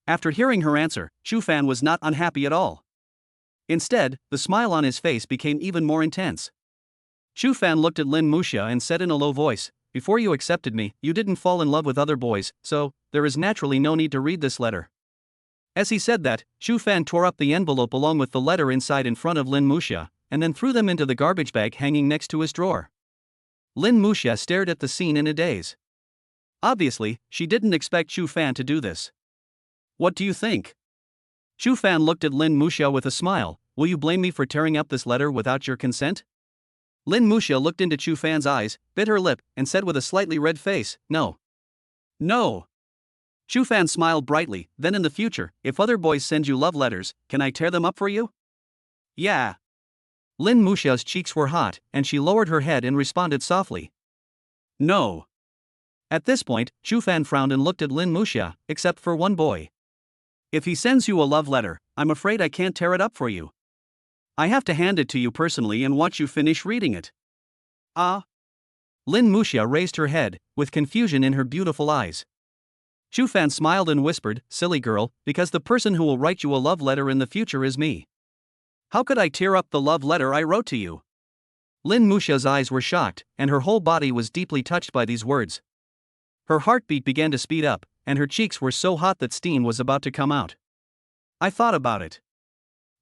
After hearing her answer, Chu Fan was not unhappy at all. Instead, the smile on his face became even more intense. Chu Fan looked at Lin Musha and said in a low voice, before you accepted me, you didn't fall in love with other boys, so, there is naturally no need to read this letter. As he said that, Chu Fan tore up the envelope along with the letter inside in front of Lin Musha, and then threw them into the garbage bag hanging next to his drawer. Lin Musha stared at the scene in a daze. Obviously, she didn't expect Chu Fan to do this. What do you think? Chu Fan looked at Lin Musha with a smile. Will you blame me for tearing up this letter without your consent? Lin Musha looked into Chu Fan's eyes, bit her lip, and said with a slightly red face, no. No. Chu Fan smiled brightly. Then in the future, if other boys send you love letters, can I tear them up for you? Yeah. Lin Musha's cheeks were hot, and she lowered her head and responded softly. No. At this point, Chu Fan frowned and looked at Lin Musha, except for one boy. If he sends you a love letter, I'm afraid I can't tear it up for you. I have to hand it to you personally and watch you finish reading it. Ah? Lin Musha raised her head, with confusion in her beautiful eyes. Chu Fan smiled and whispered, silly girl, because the person who will write you a love letter in the future is me. How could I tear up the love letter I wrote to you? Lin Musha's eyes were shocked, and her whole body was deeply touched by these words. Her heartbeat began to speed up, and her cheeks were so hot that steam was about to come out. I thought about it.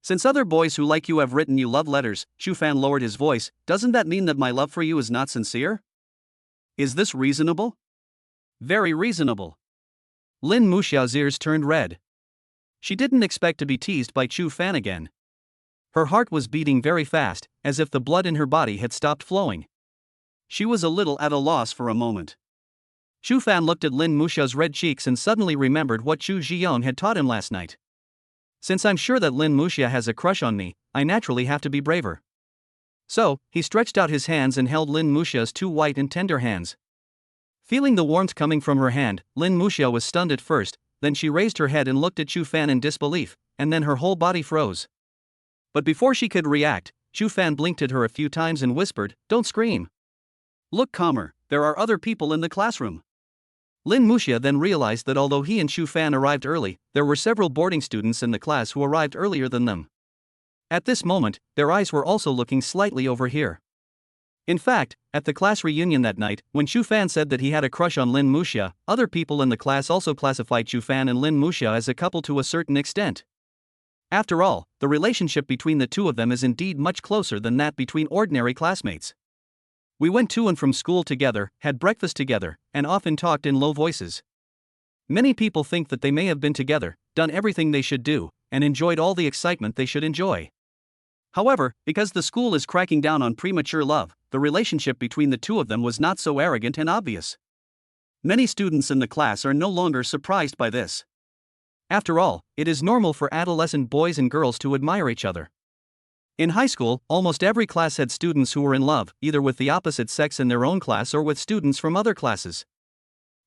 Since other boys who like you have written you love letters, Chu Fan lowered his voice, doesn't that mean that my love for you is not sincere? Is this reasonable? Very reasonable. Lin Musha's ears turned red. She didn't expect to be teased by Chu Fan again. Her heart was beating very fast, as if the blood in her body had stopped flowing. She was a little at a loss for a moment. Chu Fan looked at Lin Musha's red cheeks and suddenly remembered what Chu Xiong had taught him last night. Since I'm sure that Lin Musha has a crush on me, I naturally have to be braver. So, he stretched out his hands and held Lin Musha's two white and tender hands. Feeling the warmth coming from her hand, Lin Musha was stunned at first, then she raised her head and looked at Chu Fan in disbelief, and then her whole body froze. But before she could react, Chu Fan blinked at her a few times and whispered, don't scream. Look calmer, there are other people in the classroom. Lin Musha then realized that although he and Chu Fan arrived early, there were several boarding students in the class who arrived earlier than them. At this moment, their eyes were also looking slightly over here. In fact, at the class reunion that night, when Chu Fan said that he had a crush on Lin Musha, other people in the class also classified Chu Fan and Lin Musha as a couple to a certain extent. After all, the relationship between the two of them is indeed much closer than that between ordinary classmates. We went to and from school together, had breakfast together, and often talked in low voices. Many people think that they may have been together, done everything they should do, and enjoyed all the excitement they should enjoy. However, because the school is cracking down on premature love, the relationship between the two of them was not so arrogant and obvious. Many students in the class are no longer surprised by this. After all, it is normal for adolescent boys and girls to admire each other. In high school, almost every class had students who were in love, either with the opposite sex in their own class or with students from other classes.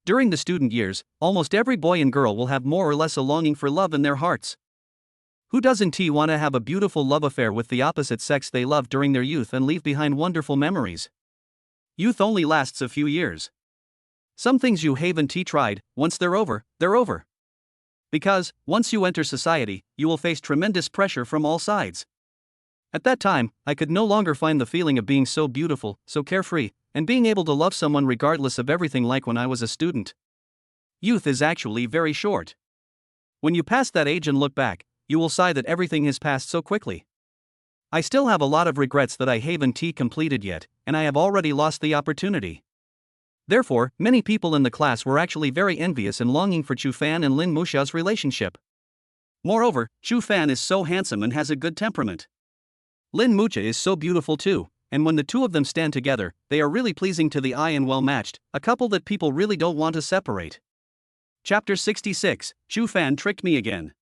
During the student years, almost every boy and girl will have more or less a longing for love in their hearts. Who doesn't want to have a beautiful love affair with the opposite sex they loved during their youth and leave behind wonderful memories? Youth only lasts a few years. Some things you haven't tried, once they're over, they're over. Because, once you enter society, you will face tremendous pressure from all sides. At that time, I could no longer find the feeling of being so beautiful, so carefree, and being able to love someone regardless of everything like when I was a student. Youth is actually very short. When you pass that age and look back, you will sigh that everything has passed so quickly. I still have a lot of regrets that I haven't completed yet, and I have already lost the opportunity. Therefore, many people in the class were actually very envious and longing for Chu Fan and Lin Muxia's relationship. Moreover, Chu Fan is so handsome and has a good temperament. Lin Muxia is so beautiful too, and when the two of them stand together, they are really pleasing to the eye and well matched, a couple that people really don't want to separate. Chapter 66, Chu Fan tricked me again.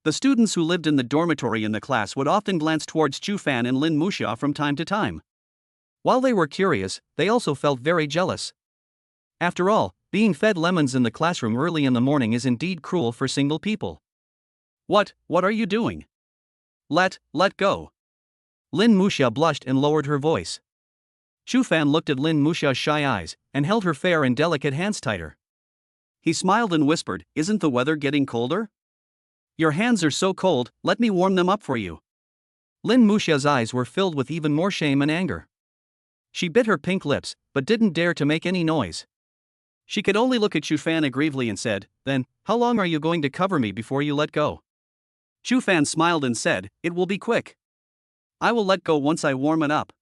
The students who lived in the dormitory in the class would often glance towards Chu Fan and Lin Muxia from time to time. While they were curious, they also felt very jealous. After all, being fed lemons in the classroom early in the morning is indeed cruel for single people. What are you doing? Let go. Lin Muxia blushed and lowered her voice. Chu Fan looked at Lin Muxia's shy eyes, and held her fair and delicate hands tighter. He smiled and whispered, "Isn't the weather getting colder? Your hands are so cold, let me warm them up for you." Lin Muxia's eyes were filled with even more shame and anger. She bit her pink lips, but didn't dare to make any noise. She could only look at Chu Fan aggrievely and said, "Then, how long are you going to cover me before you let go?" Chu Fan smiled and said, "It will be quick. I will let go once I warm it up.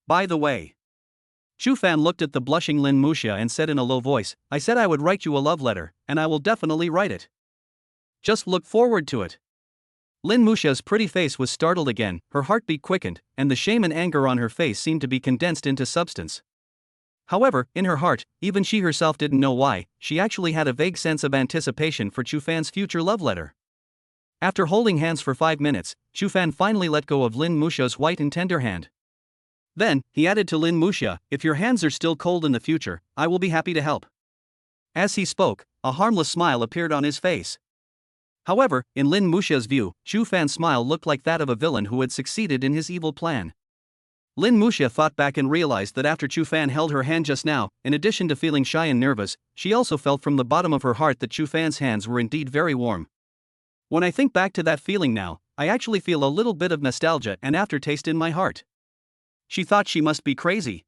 By the way." Chu Fan looked at the blushing Lin Muxia and said in a low voice, "I said I would write you a love letter, and I will definitely write it. Just look forward to it." Lin Muxia's pretty face was startled again, her heartbeat quickened, and the shame and anger on her face seemed to be condensed into substance. However, in her heart, even she herself didn't know why, she actually had a vague sense of anticipation for Chu Fan's future love letter. After holding hands for 5 minutes, Chu Fan finally let go of Lin Muxia's white and tender hand. Then, he added to Lin Muxia, "If your hands are still cold in the future, I will be happy to help." As he spoke, a harmless smile appeared on his face. However, in Lin Muxia's view, Chu Fan's smile looked like that of a villain who had succeeded in his evil plan. Lin Muxia thought back and realized that after Chu Fan held her hand just now, in addition to feeling shy and nervous, she also felt from the bottom of her heart that Chu Fan's hands were indeed very warm. When I think back to that feeling now, I actually feel a little bit of nostalgia and aftertaste in my heart. She thought she must be crazy.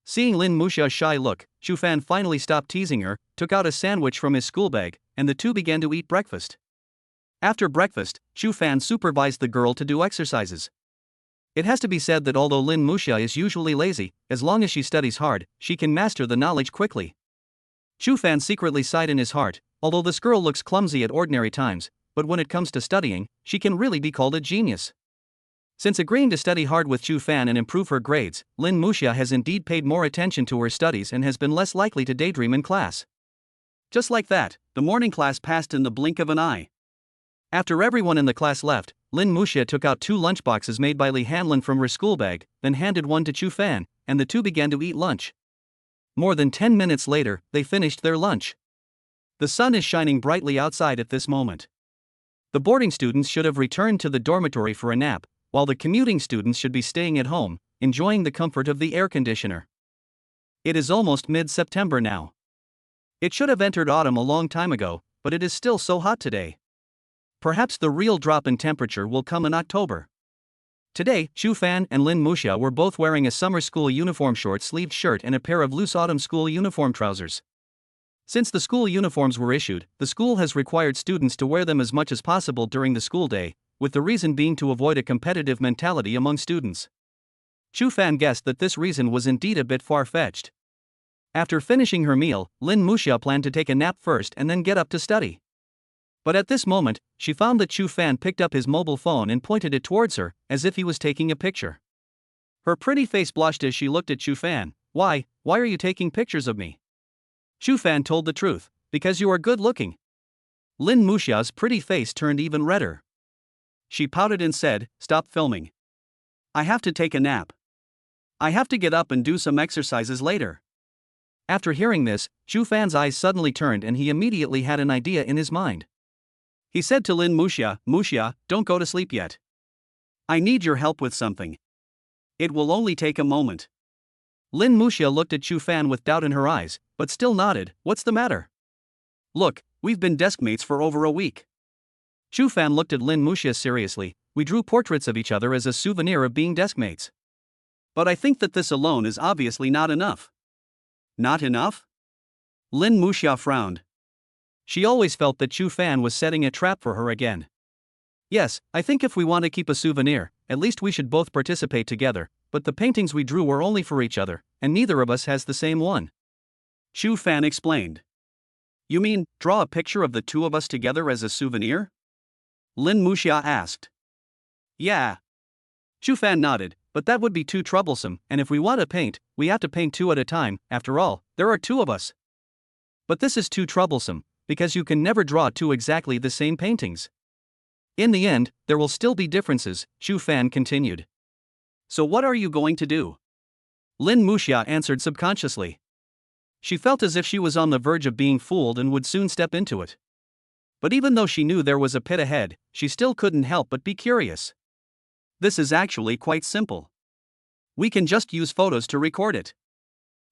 Seeing Lin Muxia's shy look, Chu Fan finally stopped teasing her, took out a sandwich from his school bag, and the two began to eat breakfast. After breakfast, Chu Fan supervised the girl to do exercises. It has to be said that although Lin Muxia is usually lazy, as long as she studies hard, she can master the knowledge quickly. Chu Fan secretly sighed in his heart, although this girl looks clumsy at ordinary times, but when it comes to studying, she can really be called a genius. Since agreeing to study hard with Chu Fan and improve her grades, Lin Muxia has indeed paid more attention to her studies and has been less likely to daydream in class. Just like that, the morning class passed in the blink of an eye. After everyone in the class left, Lin Muxia took out 2 lunchboxes made by Li Hanlin from her school bag, then handed one to Chu Fan, and the two began to eat lunch. More than 10 minutes later, they finished their lunch. The sun is shining brightly outside at this moment. The boarding students should have returned to the dormitory for a nap, while the commuting students should be staying at home, enjoying the comfort of the air conditioner. It is almost mid-September now. It should have entered autumn a long time ago, but it is still so hot today. Perhaps the real drop in temperature will come in October. Today, Chu Fan and Lin Muxia were both wearing a summer school uniform short-sleeved shirt and a pair of loose autumn school uniform trousers. Since the school uniforms were issued, the school has required students to wear them as much as possible during the school day, with the reason being to avoid a competitive mentality among students. Chu Fan guessed that this reason was indeed a bit far-fetched. After finishing her meal, Lin Muxia planned to take a nap first and then get up to study. But at this moment, she found that Chu Fan picked up his mobile phone and pointed it towards her, as if he was taking a picture. Her pretty face blushed as she looked at Chu Fan. Why are you taking pictures of me?" Chu Fan told the truth, "Because you are good looking." Lin Muxia's pretty face turned even redder. She pouted and said, "Stop filming. I have to take a nap. I have to get up and do some exercises later." After hearing this, Chu Fan's eyes suddenly turned and he immediately had an idea in his mind. He said to Lin Muxia, "Muxia, don't go to sleep yet. I need your help with something. It will only take a moment." Lin Muxia looked at Chu Fan with doubt in her eyes, but still nodded. "What's the matter?" "Look, we've been deskmates for over a week." Chu Fan looked at Lin Muxia seriously. we drew portraits of each other as a souvenir of being deskmates. But I think that this alone is obviously not enough. Not enough? Lin Muxia frowned. She always felt that Chu Fan was setting a trap for her again. Yes, I think if we want to keep a souvenir, at least we should both participate together, but the paintings we drew were only for each other, and neither of us has the same one. Chu Fan explained. You mean, draw a picture of the two of us together as a souvenir? Lin Muxia asked. Yeah. Chu Fan nodded, but that would be too troublesome, and if we want to paint, we have to paint two at a time. After all, there are two of us. But this is too troublesome, because you can never draw two exactly the same paintings. In the end, there will still be differences, Chu Fan continued. So what are you going to do? Lin Muxia answered subconsciously. She felt as if she was on the verge of being fooled and would soon step into it. But even though she knew there was a pit ahead, she still couldn't help but be curious. This is actually quite simple. We can just use photos to record it.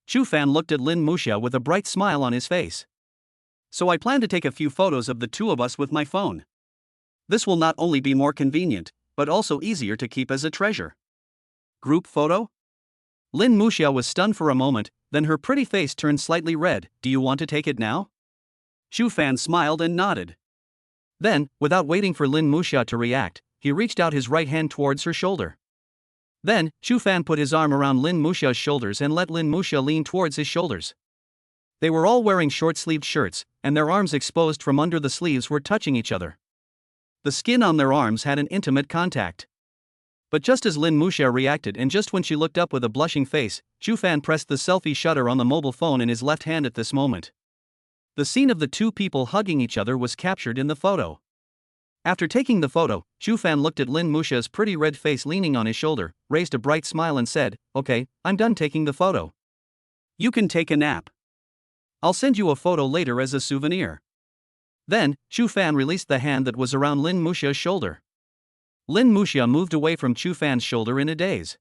Chu Fan looked at Lin Muxia with a bright smile on his face. So I plan to take a few photos of the two of us with my phone. This will not only be more convenient, but also easier to keep as a treasure. Group photo? Lin Muxia was stunned for a moment, then her pretty face turned slightly red. Do you want to take it now? Chu Fan smiled and nodded. Then, without waiting for Lin Muxia to react, he reached out his right hand towards her shoulder. Then, Chu Fan put his arm around Lin Muxia's shoulders and let Lin Muxia lean towards his shoulders. They were all wearing short-sleeved shirts, and their arms exposed from under the sleeves were touching each other. The skin on their arms had an intimate contact. But just as Lin Muxia reacted and just when she looked up with a blushing face, Chu Fan pressed the selfie shutter on the mobile phone in his left hand at this moment. The scene of the two people hugging each other was captured in the photo. After taking the photo, Chu Fan looked at Lin Muxia's pretty red face leaning on his shoulder, raised a bright smile and said, "Okay, I'm done taking the photo. You can take a nap. I'll send you a photo later as a souvenir." Then, Chu Fan released the hand that was around Lin Muxia's shoulder. Lin Muxia moved away from Chu Fan's shoulder in a daze.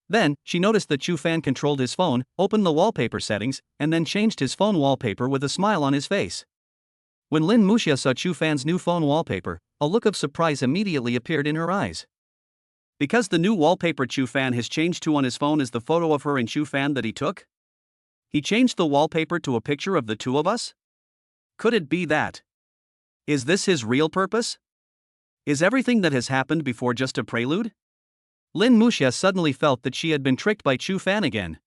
Then, she noticed that Chu Fan controlled his phone, opened the wallpaper settings, and then changed his phone wallpaper with a smile on his face. When Lin Muxia saw Chu Fan's new phone wallpaper, a look of surprise immediately appeared in her eyes. Because the new wallpaper Chu Fan has changed to on his phone is the photo of her and Chu Fan that he took? He changed the wallpaper to a picture of the two of us? Could it be that? Is this his real purpose? Is everything that has happened before just a prelude? Lin Muxia suddenly felt that she had been tricked by Chu Fan again.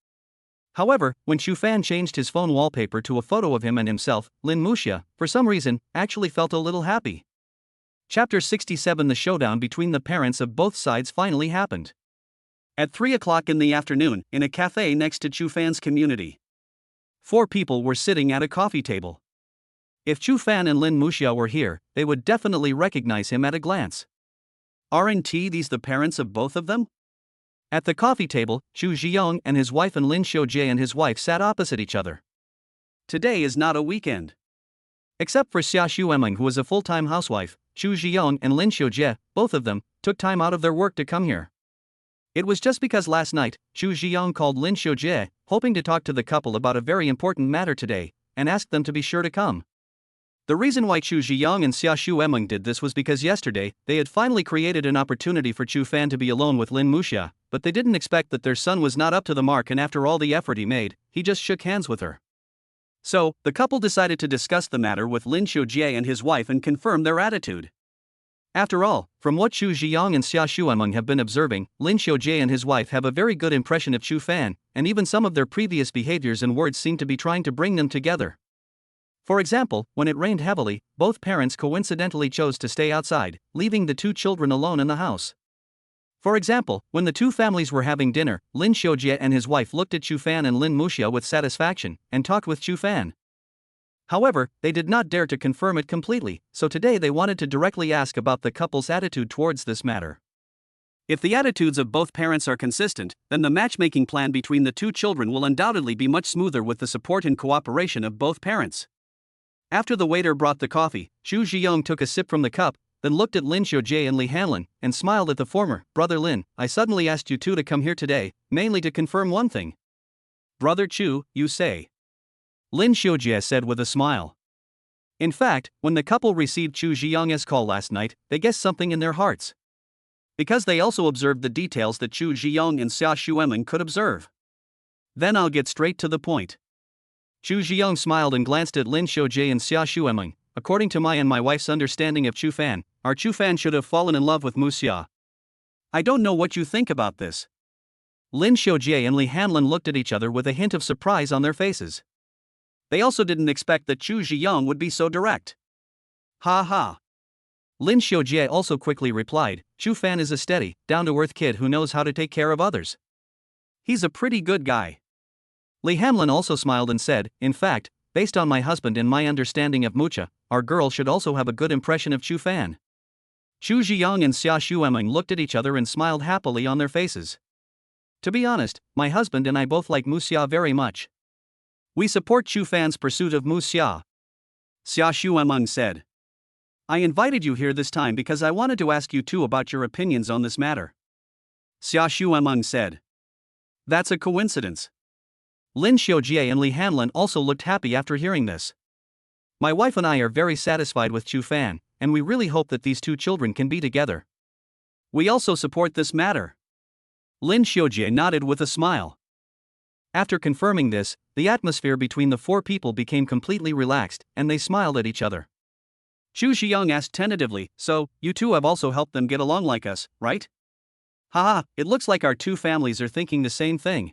However, when Chu Fan changed his phone wallpaper to a photo of him and himself, Lin Muxia, for some reason, actually felt a little happy. Chapter 67. The showdown between the parents of both sides finally happened. At 3 o'clock in the afternoon, in a cafe next to Chu Fan's community. 4 people were sitting at a coffee table. If Chu Fan and Lin Muxia were here, they would definitely recognize him at a glance. Aren't these the parents of both of them? At the coffee table, Chu Zhiyong and his wife and Lin Xiujie and his wife sat opposite each other. Today is not a weekend. Except for Xia Xuemeng, who was a full-time housewife, Chu Zhiyong and Lin Xiujie, both of them, took time out of their work to come here. It was just because last night, Chu Zhiyong called Lin Xiujie, hoping to talk to the couple about a very important matter today, and asked them to be sure to come. The reason why Chu Zhiyong and Xia Xuemeng did this was because yesterday, they had finally created an opportunity for Chu Fan to be alone with Lin Muxia, but they didn't expect that their son was not up to the mark, and after all the effort he made, he just shook hands with her. So, the couple decided to discuss the matter with Lin Xiujie and his wife and confirm their attitude. After all, from what Chu Zhiyong and Xia Xuemeng have been observing, Lin Xiujie and his wife have a very good impression of Chu Fan, and even some of their previous behaviors and words seem to be trying to bring them together. For example, when it rained heavily, both parents coincidentally chose to stay outside, leaving the two children alone in the house. For example, when the two families were having dinner, Lin Xiujie and his wife looked at Chu Fan and Lin Muxia with satisfaction, and talked with Chu Fan. However, they did not dare to confirm it completely, so today they wanted to directly ask about the couple's attitude towards this matter. If the attitudes of both parents are consistent, then the matchmaking plan between the two children will undoubtedly be much smoother with the support and cooperation of both parents. After the waiter brought the coffee, Chu Zhiyong took a sip from the cup, then looked at Lin Xiujie and Li Hanlin, and smiled at the former. "Brother Lin, I suddenly asked you two to come here today, mainly to confirm one thing." "Brother Chu, you say?" Lin Xiujie said with a smile. In fact, when the couple received Chu Zhiyong's call last night, they guessed something in their hearts. because they also observed the details that Chu Zhiyong and Xia Xuemeng could observe. Then I'll get straight to the point. Chu Zhiyong smiled and glanced at Lin Xiujie and Xia Xuemeng. According to my and my wife's understanding of Chu Fan, our Chu Fan should have fallen in love with Mu Xia. I don't know what you think about this. Lin Xiujie and Li Hanlin looked at each other with a hint of surprise on their faces. They also didn't expect that Chu Zhiyong would be so direct. Ha ha. Lin Xiujie also quickly replied, Chu Fan is a steady, down-to-earth kid who knows how to take care of others. He's a pretty good guy. Li Hanlin also smiled and said, in fact, based on my husband and my understanding of Mucha, our girl should also have a good impression of Chu Fan. Chu Zhiyong and Xia Xuemeng looked at each other and smiled happily on their faces. To be honest, my husband and I both like Mu Xia very much. We support Chu Fan's pursuit of Mu Xia. Xia Xuemeng said. I invited you here this time because I wanted to ask you too about your opinions on this matter. Xia Xuemeng said. That's a coincidence. Lin Xiujie and Li Hanlin also looked happy after hearing this. My wife and I are very satisfied with Chu Fan, and we really hope that these two children can be together. We also support this matter. Lin Xiujie nodded with a smile. After confirming this, the atmosphere between the four people became completely relaxed, and they smiled at each other. Chu Zhiyong asked tentatively, so, you two have also helped them get along like us, right? Haha, it looks like our two families are thinking the same thing.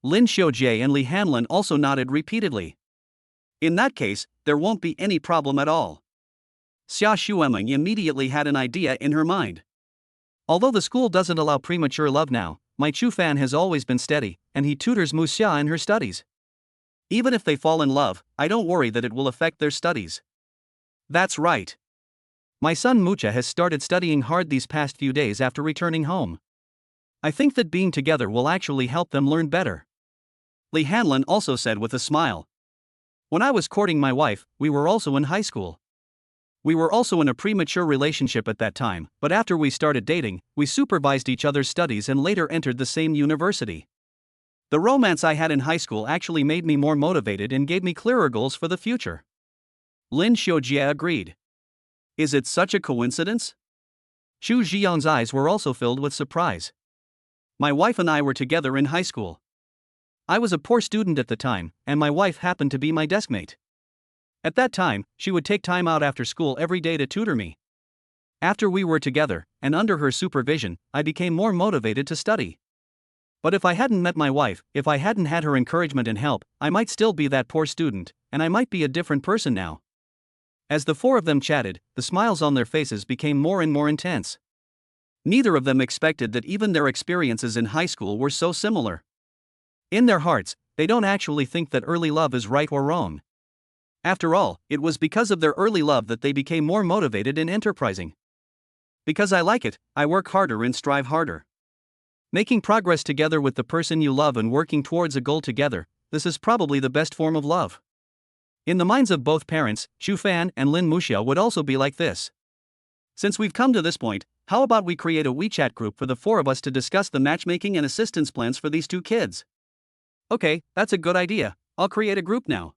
Lin Xiujie and Li Hanlin also nodded repeatedly. In that case, there won't be any problem at all. Xia Xuemeng immediately had an idea in her mind. Although the school doesn't allow premature love now, my Chu Fan has always been steady, and he tutors Mu Xia in her studies. Even if they fall in love, I don't worry that it will affect their studies. That's right. My son Mucha has started studying hard these past few days after returning home. I think that being together will actually help them learn better. Li Hanlin also said with a smile. When I was courting my wife, we were also in high school. We were also in a premature relationship at that time, but after we started dating, we supervised each other's studies and later entered the same university. The romance I had in high school actually made me more motivated and gave me clearer goals for the future. Lin Xiujie agreed. Is it such a coincidence? Chu Zhiyong's eyes were also filled with surprise. My wife and I were together in high school. I was a poor student at the time, and my wife happened to be my deskmate. At that time, she would take time out after school every day to tutor me. After we were together, and under her supervision, I became more motivated to study. But if I hadn't met my wife, if I hadn't had her encouragement and help, I might still be that poor student, and I might be a different person now. As the four of them chatted, the smiles on their faces became more and more intense. Neither of them expected that even their experiences in high school were so similar. In their hearts, they don't actually think that early love is right or wrong. After all, it was because of their early love that they became more motivated and enterprising. Because I like it, I work harder and strive harder. Making progress together with the person you love and working towards a goal together, this is probably the best form of love. In the minds of both parents, Chu Fan and Lin Muxia would also be like this. Since we've come to this point, how about we create a WeChat group for the four of us to discuss the matchmaking and assistance plans for these two kids? Okay, that's a good idea. I'll create a group now.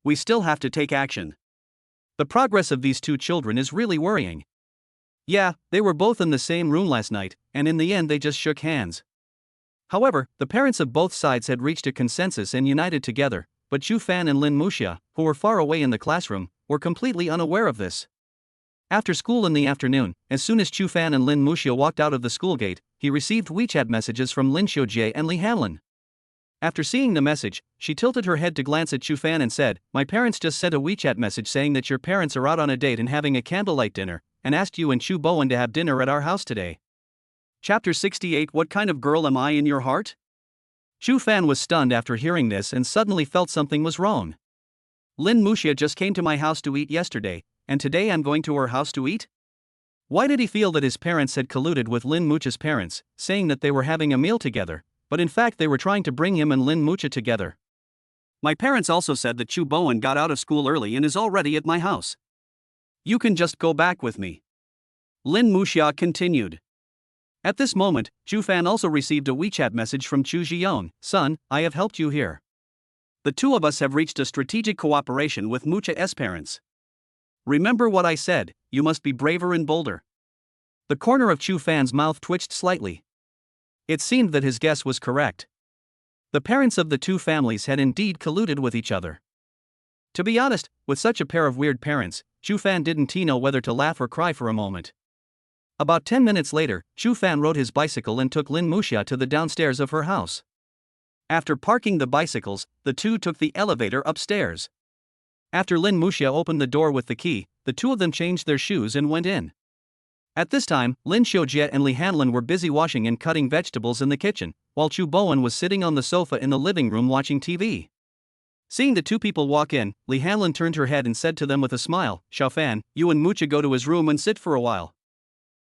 We still have to take action. The progress of these two children is really worrying. Yeah, they were both in the same room last night, and in the end they just shook hands. However, the parents of both sides had reached a consensus and united together, but Chu Fan and Lin Muxia, who were far away in the classroom, were completely unaware of this. After school in the afternoon, as soon as Chu Fan and Lin Muxia walked out of the school gate, he received WeChat messages from Lin Xiujie and Li Hanlin. After seeing the message, she tilted her head to glance at Chu Fan and said, "My parents just sent a WeChat message saying that your parents are out on a date and having a candlelight dinner, and asked you and Chu Bowen to have dinner at our house today." Chapter 68. What kind of girl am I in your heart? Chu Fan was stunned after hearing this and suddenly felt something was wrong. Lin Muxia just came to my house to eat yesterday, and today I'm going to her house to eat? Why did he feel that his parents had colluded with Lin Muxia's parents, saying that they were having a meal together, but in fact they were trying to bring him and Lin Muxia together? My parents also said that Chu Bowen got out of school early and is already at my house. You can just go back with me. Lin Muxia continued. At this moment, Chu Fan also received a WeChat message from Chu Zhiyong. "Son, I have helped you here. The two of us have reached a strategic cooperation with Muxia's parents. Remember what I said, you must be braver and bolder. The corner of Chu Fan's mouth twitched slightly. It seemed that his guess was correct. The parents of the two families had indeed colluded with each other. To be honest, with such a pair of weird parents, Chu Fan didn't know whether to laugh or cry for a moment. About 10 minutes later, Chu Fan rode his bicycle and took Lin Muxia to the downstairs of her house. After parking the bicycles, the two took the elevator upstairs. After Lin Muxia opened the door with the key, the two of them changed their shoes and went in. At this time, Lin Xiujie and Li Hanlin were busy washing and cutting vegetables in the kitchen, while Chu Bowen was sitting on the sofa in the living room watching TV. Seeing the two people walk in, Li Hanlin turned her head and said to them with a smile, "Xiaofan, you and Muxia go to his room and sit for a while.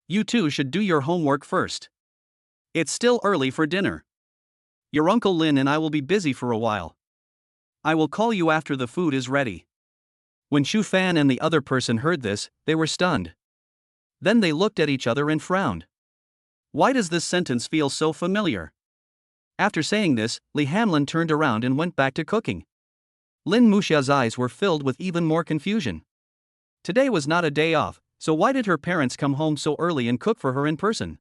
You two should do your homework first. It's still early for dinner. Your Uncle Lin and I will be busy for a while. I will call you after the food is ready." When Chu Fan and the other person heard this, they were stunned. Then they looked at each other and frowned. Why does this sentence feel so familiar? After saying this, Li Hanlin turned around and went back to cooking. Lin Muxia's eyes were filled with even more confusion. Today was not a day off, so why did her parents come home so early and cook for her in person?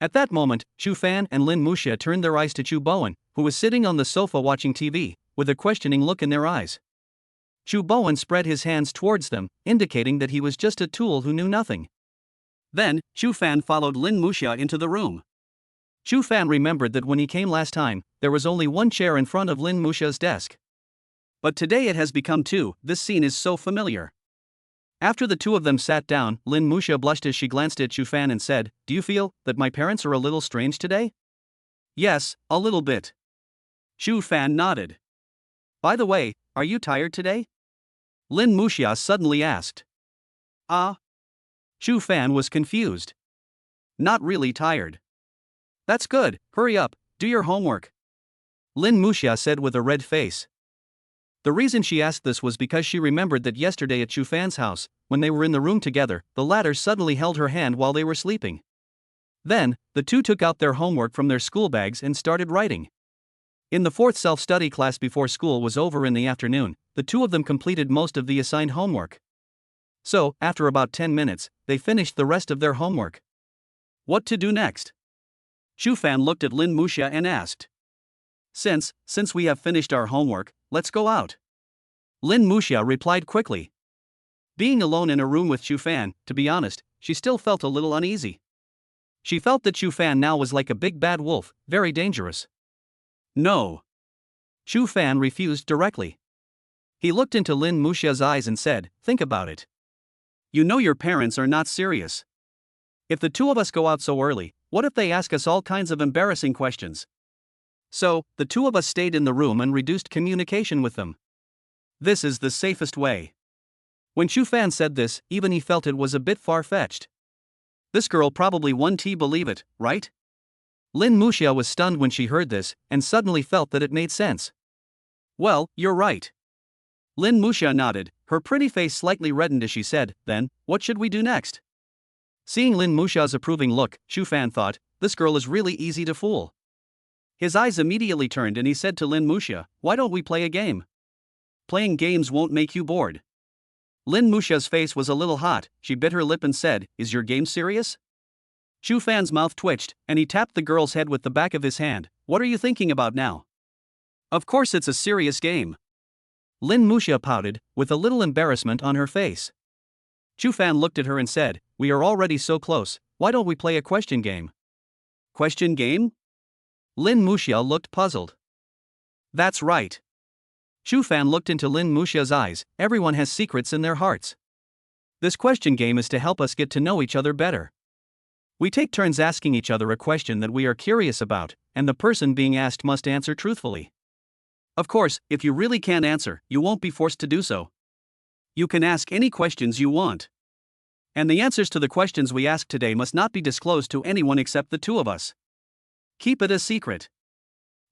At that moment, Chu Fan and Lin Muxia turned their eyes to Chu Bowen, who was sitting on the sofa watching TV, with a questioning look in their eyes. Chu Bowen spread his hands towards them, indicating that he was just a tool who knew nothing. Then, Chu Fan followed Lin Muxia into the room. Chu Fan remembered that when he came last time, there was only one chair in front of Lin Muxia's desk. But today it has become two. This scene is so familiar. After the two of them sat down, Lin Muxia blushed as she glanced at Chu Fan and said, "Do you feel that my parents are a little strange today?" "Yes, a little bit." Chu Fan nodded. "By the way, are you tired today?" Lin Muxia suddenly asked. Chu Fan was confused. "Not really tired." "That's good, hurry up, do your homework," Lin Muxia said with a red face. The reason she asked this was because she remembered that yesterday at Chu Fan's house, when they were in the room together, the latter suddenly held her hand while they were sleeping. Then, the two took out their homework from their school bags and started writing. In the fourth self-study class before school was over in the afternoon, the two of them completed most of the assigned homework. So, after about 10 minutes, they finished the rest of their homework. What to do next? Chu Fan looked at Lin Muxia and asked. Since we have finished our homework, let's go out," Lin Muxia replied quickly. Being alone in a room with Chu Fan, to be honest, she still felt a little uneasy. She felt that Chu Fan now was like a big bad wolf, very dangerous. "No." Chu Fan refused directly. He looked into Lin Muxia's eyes and said, "Think about it. You know your parents are not serious. If the two of us go out so early, what if they ask us all kinds of embarrassing questions?" So, the two of us stayed in the room and reduced communication with them. This is the safest way. When Chu Fan said this, even he felt it was a bit far-fetched. This girl probably won't believe it, right? Lin Muxia was stunned when she heard this, and suddenly felt that it made sense. "Well, you're right." Lin Muxia nodded, her pretty face slightly reddened as she said, "Then, what should we do next?" Seeing Lin Muxia's approving look, Chu Fan thought, this girl is really easy to fool. His eyes immediately turned and he said to Lin Muxia, "Why don't we play a game? Playing games won't make you bored." Lin Muxia's face was a little hot, she bit her lip and said, "Is your game serious?" Chu Fan's mouth twitched, and he tapped the girl's head with the back of his hand. "What are you thinking about now?" "Of course it's a serious game." Lin Muxia pouted, with a little embarrassment on her face. Chu Fan looked at her and said, "We are already so close, why don't we play a question game?" "Question game?" Lin Muxia looked puzzled. "That's right." Chu Fan looked into Lin Muxia's eyes. Everyone has secrets in their hearts. This question game is to help us get to know each other better. We take turns asking each other a question that we are curious about, and the person being asked must answer truthfully. Of course, if you really can't answer, you won't be forced to do so. You can ask any questions you want. And the answers to the questions we ask today must not be disclosed to anyone except the two of us. Keep it a secret.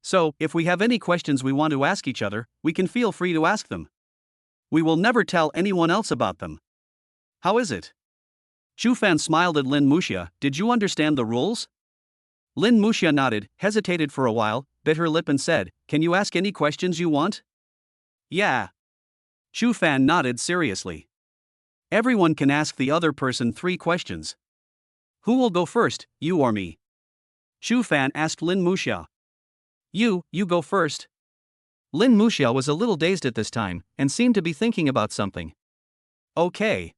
So, if we have any questions we want to ask each other, we can feel free to ask them. We will never tell anyone else about them. How is it? Chu Fan smiled at Lin Muxia. "Did you understand the rules?" Lin Muxia nodded, hesitated for a while, bit her lip and said, "Can you ask any questions you want?" "Yeah." Chu Fan nodded seriously. Everyone can ask the other person 3 questions. Who will go first, you or me? Shu Fan asked Lin Muxia. You go first. Lin Muxia was a little dazed at this time, and seemed to be thinking about something. Okay.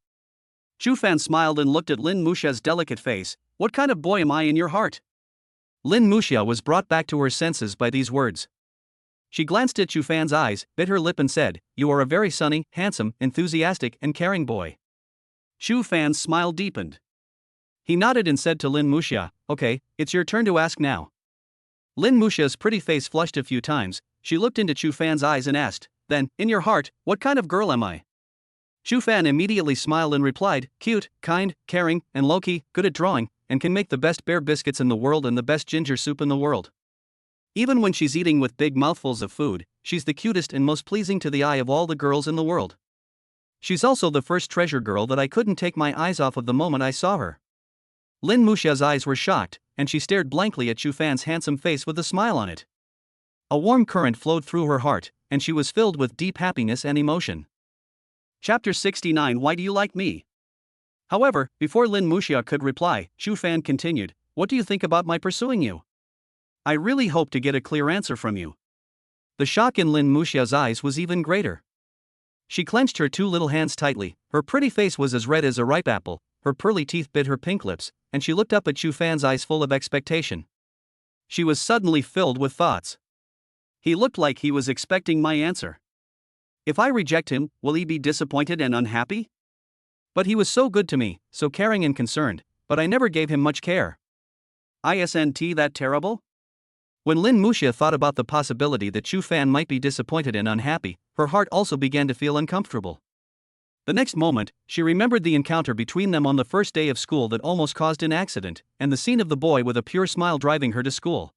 Shu Fan smiled and looked at Lin Muxia's delicate face. What kind of boy am I in your heart? Lin Muxia was brought back to her senses by these words. She glanced at Shu Fan's eyes, bit her lip and said, "You are a very sunny, handsome, enthusiastic and caring boy." Shu Fan's smile deepened. He nodded and said to Lin Muxia, "Okay, it's your turn to ask now." Lin Muxia's pretty face flushed a few times. She looked into Shu Fan's eyes and asked, "Then, in your heart, what kind of girl am I?" Shu Fan immediately smiled and replied, "Cute, kind, caring, and low-key, good at drawing, and can make the best bear biscuits in the world and the best ginger soup in the world. Even when she's eating with big mouthfuls of food, she's the cutest and most pleasing to the eye of all the girls in the world. She's also the first treasure girl that I couldn't take my eyes off of the moment I saw her." Lin Muxia's eyes were shocked, and she stared blankly at Shu Fan's handsome face with a smile on it. A warm current flowed through her heart, and she was filled with deep happiness and emotion. Chapter 69. Why do you like me? However, before Lin Muxia could reply, Shu Fan continued, "What do you think about my pursuing you? I really hope to get a clear answer from you." The shock in Lin Muxia's eyes was even greater. She clenched her two little hands tightly, her pretty face was as red as a ripe apple, her pearly teeth bit her pink lips, and she looked up at Shu Fan's eyes full of expectation. She was suddenly filled with thoughts. He looked like he was expecting my answer. If I reject him, will he be disappointed and unhappy? But he was so good to me, so caring and concerned, but I never gave him much care. Isn't that terrible? When Lin Muxia thought about the possibility that Shu Fan might be disappointed and unhappy, her heart also began to feel uncomfortable. The next moment, she remembered the encounter between them on the first day of school that almost caused an accident, and the scene of the boy with a pure smile driving her to school.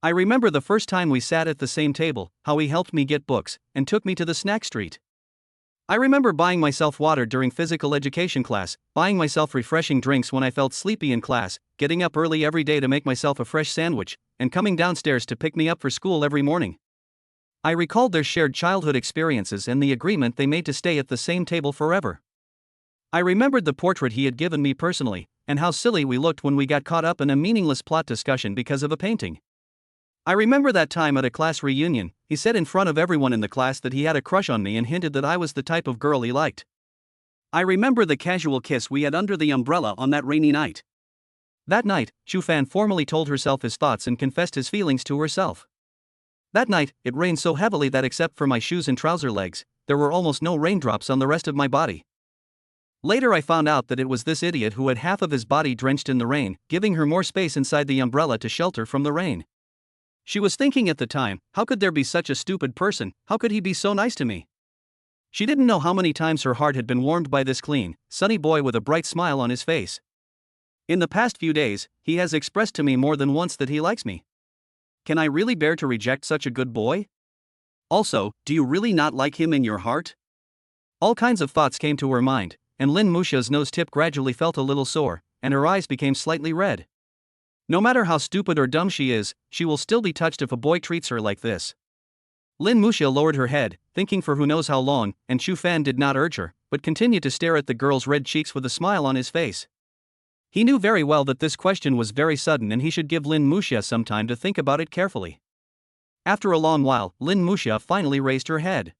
I remember the first time we sat at the same table, how he helped me get books, and took me to the snack street. I remember buying myself water during physical education class, buying myself refreshing drinks when I felt sleepy in class, getting up early every day to make myself a fresh sandwich, and coming downstairs to pick me up for school every morning. I recalled their shared childhood experiences and the agreement they made to stay at the same table forever. I remembered the portrait he had given me personally, and how silly we looked when we got caught up in a meaningless plot discussion because of a painting. I remember that time at a class reunion, he said in front of everyone in the class that he had a crush on me and hinted that I was the type of girl he liked. I remember the casual kiss we had under the umbrella on that rainy night. That night, Shu Fan formally told herself his thoughts and confessed his feelings to herself. That night, it rained so heavily that except for my shoes and trouser legs, there were almost no raindrops on the rest of my body. Later I found out that it was this idiot who had half of his body drenched in the rain, giving her more space inside the umbrella to shelter from the rain. She was thinking at the time, how could there be such a stupid person, how could he be so nice to me? She didn't know how many times her heart had been warmed by this clean, sunny boy with a bright smile on his face. In the past few days, he has expressed to me more than once that he likes me. Can I really bear to reject such a good boy? Also, do you really not like him in your heart? All kinds of thoughts came to her mind, and Lin Muxia's nose tip gradually felt a little sore, and her eyes became slightly red. No matter how stupid or dumb she is, she will still be touched if a boy treats her like this. Lin Muxia lowered her head, thinking for who knows how long, and Shu Fan did not urge her, but continued to stare at the girl's red cheeks with a smile on his face. He knew very well that this question was very sudden and he should give Lin Muxia some time to think about it carefully. After a long while, Lin Muxia finally raised her head.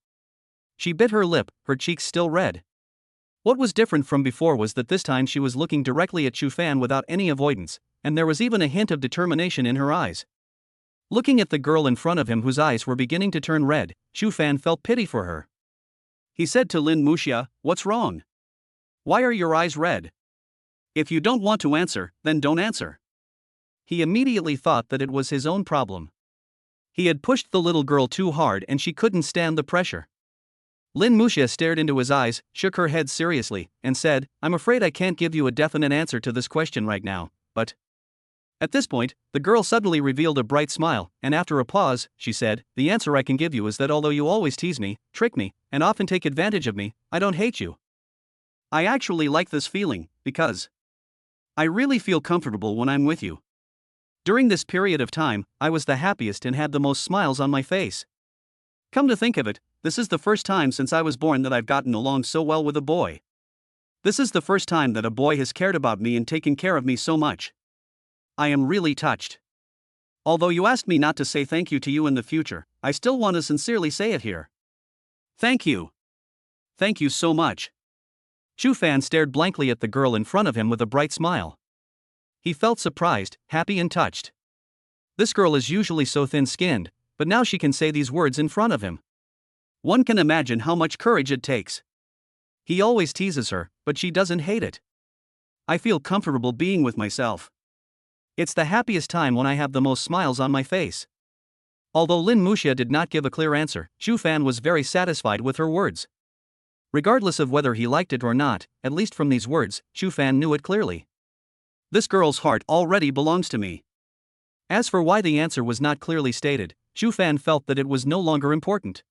She bit her lip, her cheeks still red. What was different from before was that this time she was looking directly at Shu Fan without any avoidance, and there was even a hint of determination in her eyes. Looking at the girl in front of him whose eyes were beginning to turn red, Shu Fan felt pity for her. He said to Lin Muxia, "What's wrong? Why are your eyes red? If you don't want to answer, then don't answer." He immediately thought that it was his own problem. He had pushed the little girl too hard and she couldn't stand the pressure. Lin Muxia stared into his eyes, shook her head seriously, and said, "I'm afraid I can't give you a definite answer to this question right now, but..." At this point, the girl suddenly revealed a bright smile, and after a pause, she said, "The answer I can give you is that although you always tease me, trick me, and often take advantage of me, I don't hate you. I actually like this feeling, because I really feel comfortable when I'm with you. During this period of time, I was the happiest and had the most smiles on my face. Come to think of it, this is the first time since I was born that I've gotten along so well with a boy. This is the first time that a boy has cared about me and taken care of me so much. I am really touched. Although you asked me not to say thank you to you in the future, I still want to sincerely say it here. Thank you. Thank you so much. Chu Fan stared blankly at the girl in front of him with a bright smile. He felt surprised, happy and touched. This girl is usually so thin-skinned, but now she can say these words in front of him. One can imagine how much courage it takes. He always teases her, but she doesn't hate it. I feel comfortable being with myself. It's the happiest time when I have the most smiles on my face. Although Lin Muxia did not give a clear answer, Chu Fan was very satisfied with her words. Regardless of whether he liked it or not, at least from these words, Chu Fan knew it clearly. This girl's heart already belongs to me. As for why the answer was not clearly stated, Chu Fan felt that it was no longer important.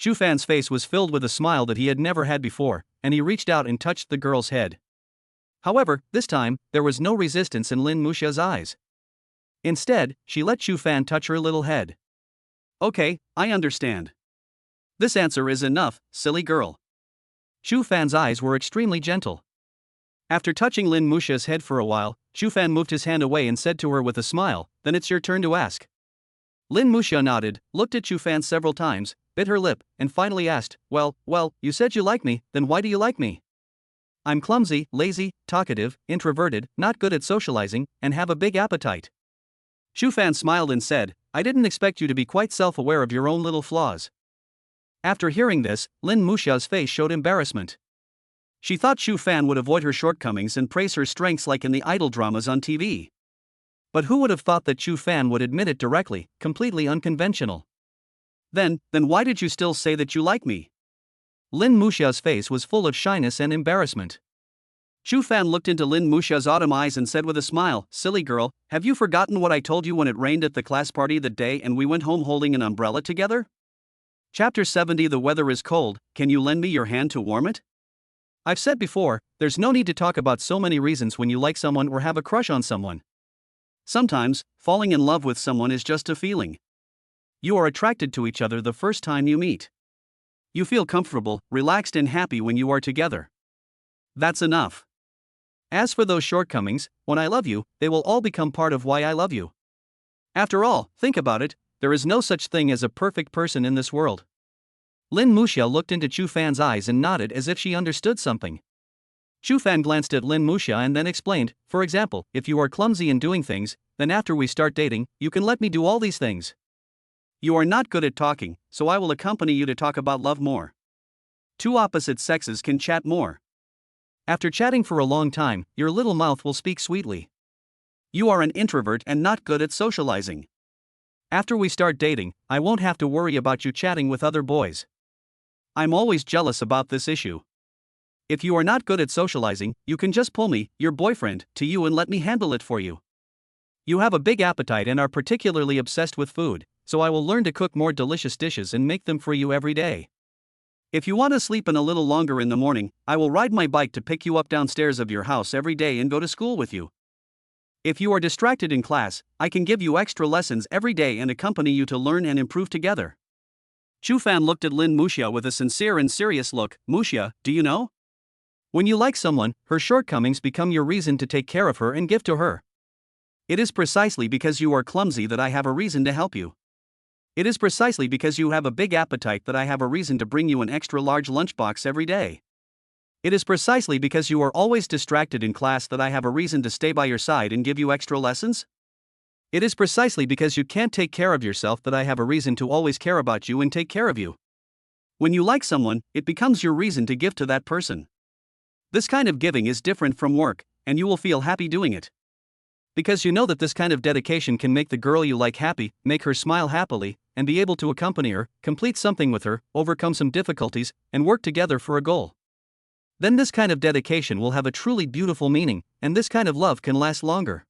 Chu Fan's face was filled with a smile that he had never had before, and he reached out and touched the girl's head. However, this time, there was no resistance in Lin Muxia's eyes. Instead, she let Chu Fan touch her little head. Okay, I understand. This answer is enough, silly girl. Chu Fan's eyes were extremely gentle. After touching Lin Muxia's head for a while, Chu Fan moved his hand away and said to her with a smile, "Then it's your turn to ask." Lin Muxia nodded, looked at Chu Fan several times, bit her lip, and finally asked, Well, you said you like me, then why do you like me? I'm clumsy, lazy, talkative, introverted, not good at socializing, and have a big appetite. Chu Fan smiled and said, I didn't expect you to be quite self-aware of your own little flaws. After hearing this, Lin Muxia's face showed embarrassment. She thought Chu Fan would avoid her shortcomings and praise her strengths like in the idol dramas on TV. But who would have thought that Chu Fan would admit it directly, completely unconventional? Then why did you still say that you like me? Lin Muxia's face was full of shyness and embarrassment. Chu Fan looked into Lin Muxia's autumn eyes and said with a smile, Silly girl, have you forgotten what I told you when it rained at the class party that day and we went home holding an umbrella together? Chapter 70 The weather is cold, can you lend me your hand to warm it? I've said before, there's no need to talk about so many reasons when you like someone or have a crush on someone. Sometimes, falling in love with someone is just a feeling. You are attracted to each other the first time you meet. You feel comfortable, relaxed and happy when you are together. That's enough. As for those shortcomings, when I love you, they will all become part of why I love you. After all, think about it, there is no such thing as a perfect person in this world. Lin Muxia looked into Chu Fan's eyes and nodded as if she understood something. Chu Fan glanced at Lin Muxia and then explained, for example, if you are clumsy in doing things, then after we start dating, you can let me do all these things. You are not good at talking, so I will accompany you to talk about love more. Two opposite sexes can chat more. After chatting for a long time, your little mouth will speak sweetly. You are an introvert and not good at socializing. After we start dating, I won't have to worry about you chatting with other boys. I'm always jealous about this issue. If you are not good at socializing, you can just pull me, your boyfriend, to you and let me handle it for you. You have a big appetite and are particularly obsessed with food, so I will learn to cook more delicious dishes and make them for you every day. If you want to sleep in a little longer in the morning, I will ride my bike to pick you up downstairs of your house every day and go to school with you. If you are distracted in class, I can give you extra lessons every day and accompany you to learn and improve together. Chu Fan looked at Lin Muxia with a sincere and serious look. Muxia, do you know? When you like someone, her shortcomings become your reason to take care of her and give to her. It is precisely because you are clumsy that I have a reason to help you. It is precisely because you have a big appetite that I have a reason to bring you an extra large lunchbox every day. It is precisely because you are always distracted in class that I have a reason to stay by your side and give you extra lessons. It is precisely because you can't take care of yourself that I have a reason to always care about you and take care of you. When you like someone, it becomes your reason to give to that person. This kind of giving is different from work, and you will feel happy doing it. Because you know that this kind of dedication can make the girl you like happy, make her smile happily, and be able to accompany her, complete something with her, overcome some difficulties, and work together for a goal. Then this kind of dedication will have a truly beautiful meaning, and this kind of love can last longer.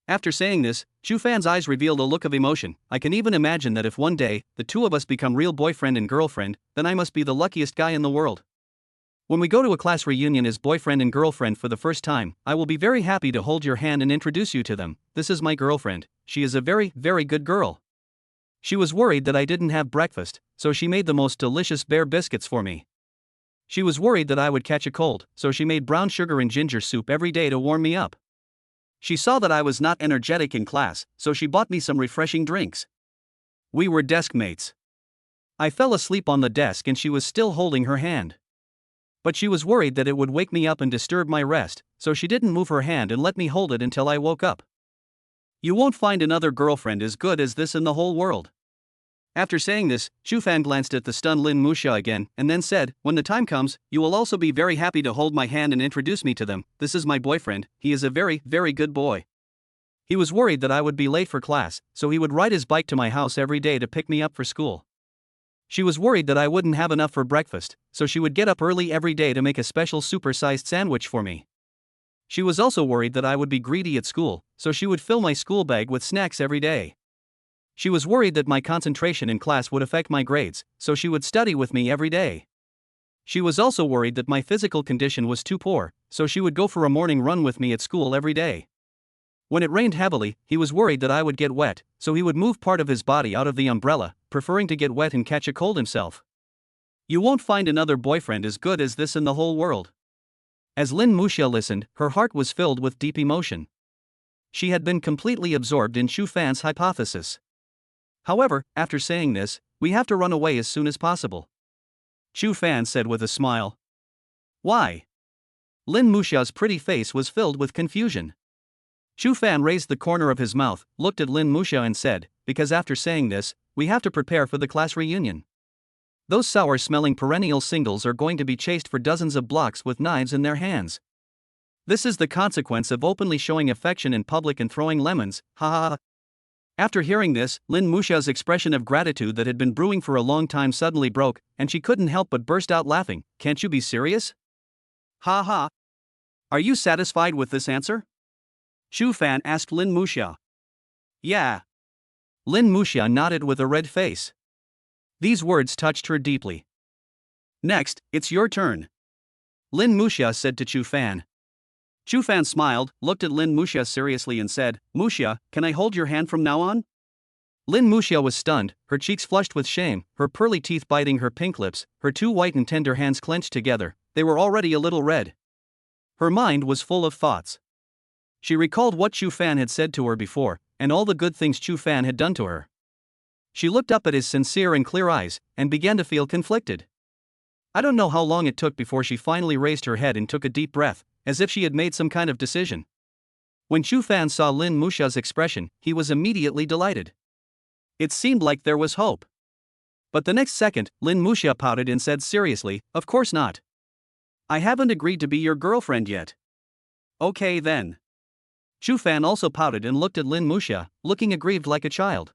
After saying this, Chu Fan's eyes revealed a look of emotion. I can even imagine that if one day, the two of us become real boyfriend and girlfriend, then I must be the luckiest guy in the world. When we go to a class reunion as boyfriend and girlfriend for the first time, I will be very happy to hold your hand and introduce you to them. This is my girlfriend. She is a very, very good girl. She was worried that I didn't have breakfast, so she made the most delicious bear biscuits for me. She was worried that I would catch a cold, so she made brown sugar and ginger soup every day to warm me up. She saw that I was not energetic in class, so she bought me some refreshing drinks. We were desk mates. I fell asleep on the desk and she was still holding her hand. But she was worried that it would wake me up and disturb my rest, so she didn't move her hand and let me hold it until I woke up. You won't find another girlfriend as good as this in the whole world. After saying this, Shufan glanced at the stunned Lin Muxia again and then said, when the time comes, you will also be very happy to hold my hand and introduce me to them. This is my boyfriend, he is a very, very good boy. He was worried that I would be late for class, so he would ride his bike to my house every day to pick me up for school. She was worried that I wouldn't have enough for breakfast, so she would get up early every day to make a special super-sized sandwich for me. She was also worried that I would be greedy at school, so she would fill my school bag with snacks every day. She was worried that my concentration in class would affect my grades, so she would study with me every day. She was also worried that my physical condition was too poor, so she would go for a morning run with me at school every day. When it rained heavily, he was worried that I would get wet, so he would move part of his body out of the umbrella, preferring to get wet and catch a cold himself. You won't find another boyfriend as good as this in the whole world. As Lin Muxia listened, her heart was filled with deep emotion. She had been completely absorbed in Shufan's hypothesis. However, after saying this, we have to run away as soon as possible. Shufan said with a smile. Why? Lin Muxia's pretty face was filled with confusion. Shufan raised the corner of his mouth, looked at Lin Muxia and said, because after saying this, we have to prepare for the class reunion. Those sour-smelling perennial singles are going to be chased for dozens of blocks with knives in their hands. This is the consequence of openly showing affection in public and throwing lemons, ha ha ha. After hearing this, Lin Muxia's expression of gratitude that had been brewing for a long time suddenly broke, and she couldn't help but burst out laughing. Can't you be serious? Ha ha. Are you satisfied with this answer? Shufan asked Lin Muxia. Yeah. Lin Muxia nodded with a red face. These words touched her deeply. Next, it's your turn. Lin Muxia said to Shufan. Shufan smiled, looked at Lin Muxia seriously and said, Muxia, can I hold your hand from now on? Lin Muxia was stunned, her cheeks flushed with shame, her pearly teeth biting her pink lips, her two white and tender hands clenched together. They were already a little red. Her mind was full of thoughts. She recalled what Shufan had said to her before, and all the good things Shufan had done to her. She looked up at his sincere and clear eyes, and began to feel conflicted. I don't know how long it took before she finally raised her head and took a deep breath, as if she had made some kind of decision. When Shufan saw Lin Muxia's expression, he was immediately delighted. It seemed like there was hope. But the next second, Lin Muxia pouted and said seriously, of course not. I haven't agreed to be your girlfriend yet. Okay then. Shufan also pouted and looked at Lin Muxia, looking aggrieved like a child.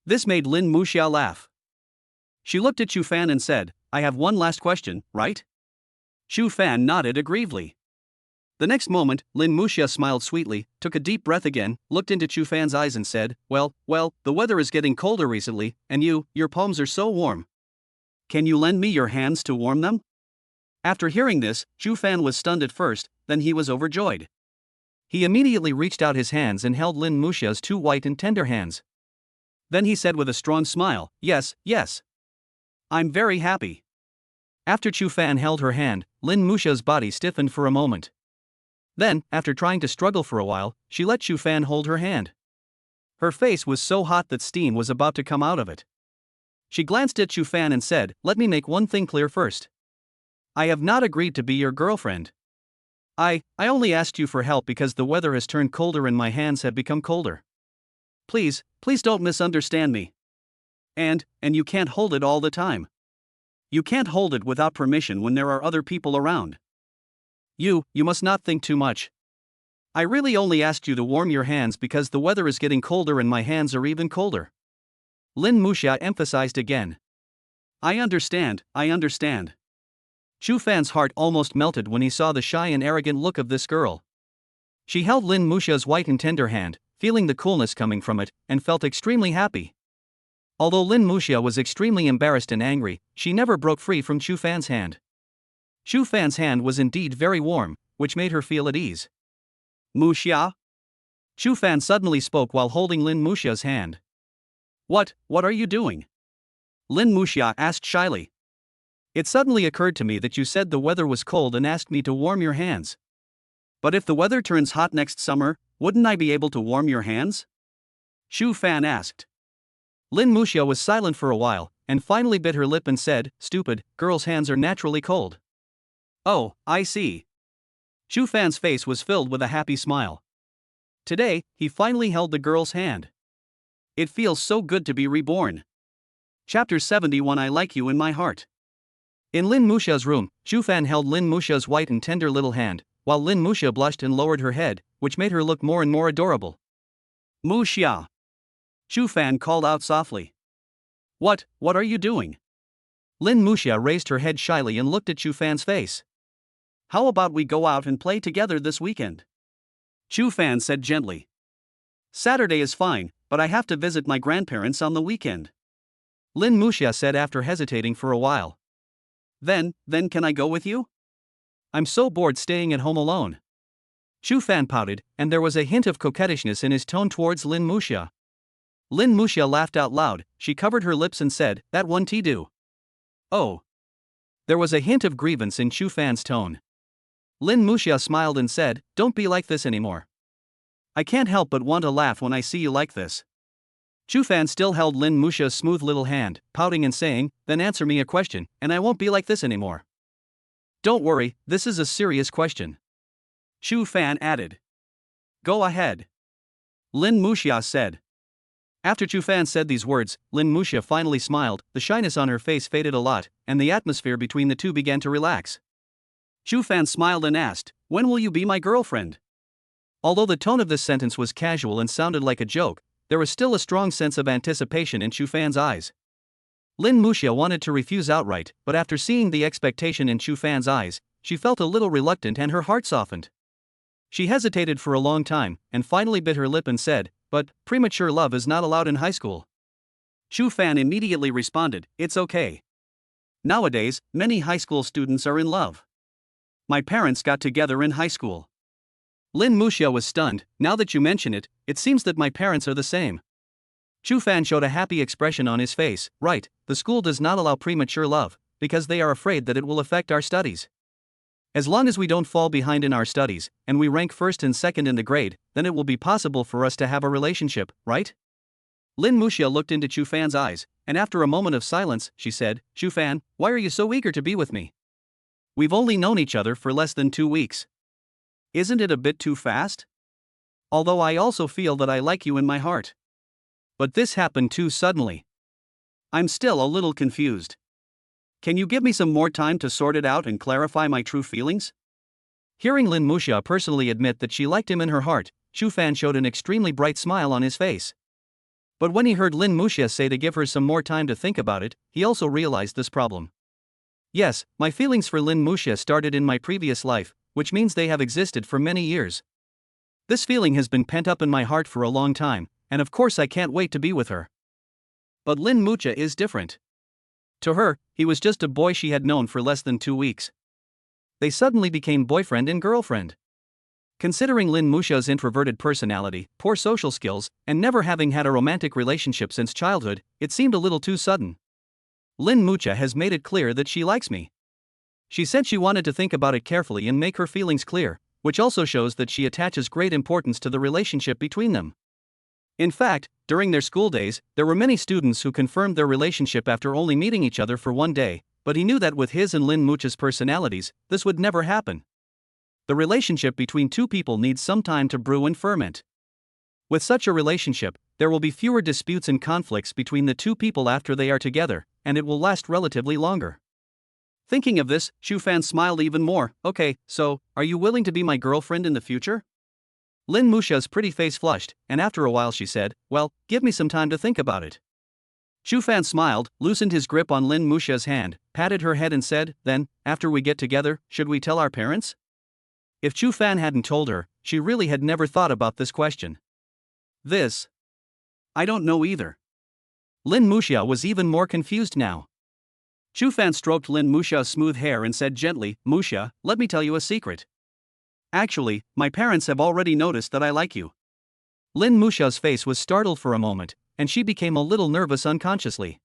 This made Lin Muxia laugh. She looked at Shufan and said, I have one last question, right? Shufan nodded aggrievedly. The next moment, Lin Muxia smiled sweetly, took a deep breath again, looked into Shufan's eyes and said, well, the weather is getting colder recently, and your palms are so warm. Can you lend me your hands to warm them? After hearing this, Shufan was stunned at first, then he was overjoyed. He immediately reached out his hands and held Lin Muxia's two white and tender hands. Then he said with a strong smile, yes. I'm very happy. After Shufan held her hand, Lin Muxia's body stiffened for a moment. Then, after trying to struggle for a while, she let Shufan hold her hand. Her face was so hot that steam was about to come out of it. She glanced at Shufan and said, let me make one thing clear first. I have not agreed to be your girlfriend. I only asked you for help because the weather has turned colder and my hands have become colder. Please don't misunderstand me. And you can't hold it all the time. You can't hold it without permission when there are other people around. You must not think too much. I really only asked you to warm your hands because the weather is getting colder and my hands are even colder. Lin Muxia emphasized again. I understand. Shufan's heart almost melted when he saw the shy and arrogant look of this girl. She held Lin Muxia's white and tender hand, feeling the coolness coming from it, and felt extremely happy. Although Lin Muxia was extremely embarrassed and angry, she never broke free from Shufan's hand. Shufan's hand was indeed very warm, which made her feel at ease. Muxia? Shufan suddenly spoke while holding Lin Muxia's hand. What are you doing? Lin Muxia asked shyly. It suddenly occurred to me that you said the weather was cold and asked me to warm your hands. But if the weather turns hot next summer, wouldn't I be able to warm your hands? Shu Fan asked. Lin Muxia was silent for a while, and finally bit her lip and said, "Stupid, girls' hands are naturally cold." Oh, I see. Shu Fan's face was filled with a happy smile. Today, he finally held the girl's hand. It feels so good to be reborn. Chapter 71. I like you in my heart. In Lin Muxia's room, Shu Fan held Lin Muxia's white and tender little hand, while Lin Muxia blushed and lowered her head, which made her look more and more adorable. Muxia! Shu Fan called out softly. What are you doing? Lin Muxia raised her head shyly and looked at Shu Fan's face. How about we go out and play together this weekend? Shu Fan said gently. Saturday is fine, but I have to visit my grandparents on the weekend. Lin Muxia said after hesitating for a while. Then can I go with you? I'm so bored staying at home alone. Shu Fan pouted, and there was a hint of coquettishness in his tone towards Lin Muxia. Lin Muxia laughed out loud. She covered her lips and said, "That won't do." Oh. There was a hint of grievance in Shu Fan's tone. Lin Muxia smiled and said, "Don't be like this anymore. I can't help but want to laugh when I see you like this." Shu Fan still held Lin Muxia's smooth little hand, pouting and saying, "Then answer me a question, and I won't be like this anymore." Don't worry, this is a serious question. Shu Fan added. Go ahead. Lin Muxia said. After Shu Fan said these words, Lin Muxia finally smiled, the shyness on her face faded a lot, and the atmosphere between the two began to relax. Shu Fan smiled and asked, "When will you be my girlfriend?" Although the tone of this sentence was casual and sounded like a joke, there was still a strong sense of anticipation in Shu Fan's eyes. Lin Muxia wanted to refuse outright, but after seeing the expectation in Shu Fan's eyes, she felt a little reluctant and her heart softened. She hesitated for a long time, and finally bit her lip and said, "But premature love is not allowed in high school." Shu Fan immediately responded, "It's okay. Nowadays, many high school students are in love. My parents got together in high school." Lin Muxia was stunned. "Now that you mention it, it seems that my parents are the same." Shu Fan showed a happy expression on his face. "Right, the school does not allow premature love, because they are afraid that it will affect our studies. As long as we don't fall behind in our studies, and we rank first and second in the grade, then it will be possible for us to have a relationship, right?" Lin Muxia looked into Shu Fan's eyes, and after a moment of silence, she said, "Shu Fan, why are you so eager to be with me? We've only known each other for less than 2 weeks. Isn't it a bit too fast? Although I also feel that I like you in my heart. But this happened too suddenly. I'm still a little confused. Can you give me some more time to sort it out and clarify my true feelings?" Hearing Lin Muxia personally admit that she liked him in her heart, Shu Fan showed an extremely bright smile on his face. But when he heard Lin Muxia say to give her some more time to think about it, he also realized this problem. Yes, my feelings for Lin Muxia started in my previous life, which means they have existed for many years. This feeling has been pent up in my heart for a long time, and of course I can't wait to be with her. But Lin Muxia is different. To her, he was just a boy she had known for less than 2 weeks. They suddenly became boyfriend and girlfriend. Considering Lin Muxia's introverted personality, poor social skills, and never having had a romantic relationship since childhood, it seemed a little too sudden. Lin Muxia has made it clear that she likes me. She said she wanted to think about it carefully and make her feelings clear, which also shows that she attaches great importance to the relationship between them. In fact, during their school days, there were many students who confirmed their relationship after only meeting each other for one day, but he knew that with his and Lin Muxia's personalities, this would never happen. The relationship between two people needs some time to brew and ferment. With such a relationship, there will be fewer disputes and conflicts between the two people after they are together, and it will last relatively longer. Thinking of this, Shu Fan smiled even more. "Okay, so, are you willing to be my girlfriend in the future?" Lin Muxia's pretty face flushed, and after a while she said, "Well, give me some time to think about it." Shu Fan smiled, loosened his grip on Lin Muxia's hand, patted her head and said, "Then, after we get together, should we tell our parents?" If Shu Fan hadn't told her, she really had never thought about this question. I don't know either. Lin Muxia was even more confused now. Shu Fan stroked Lin Muxia's smooth hair and said gently, "Muxia, let me tell you a secret. Actually, my parents have already noticed that I like you." Lin Muxia's face was startled for a moment, and she became a little nervous unconsciously.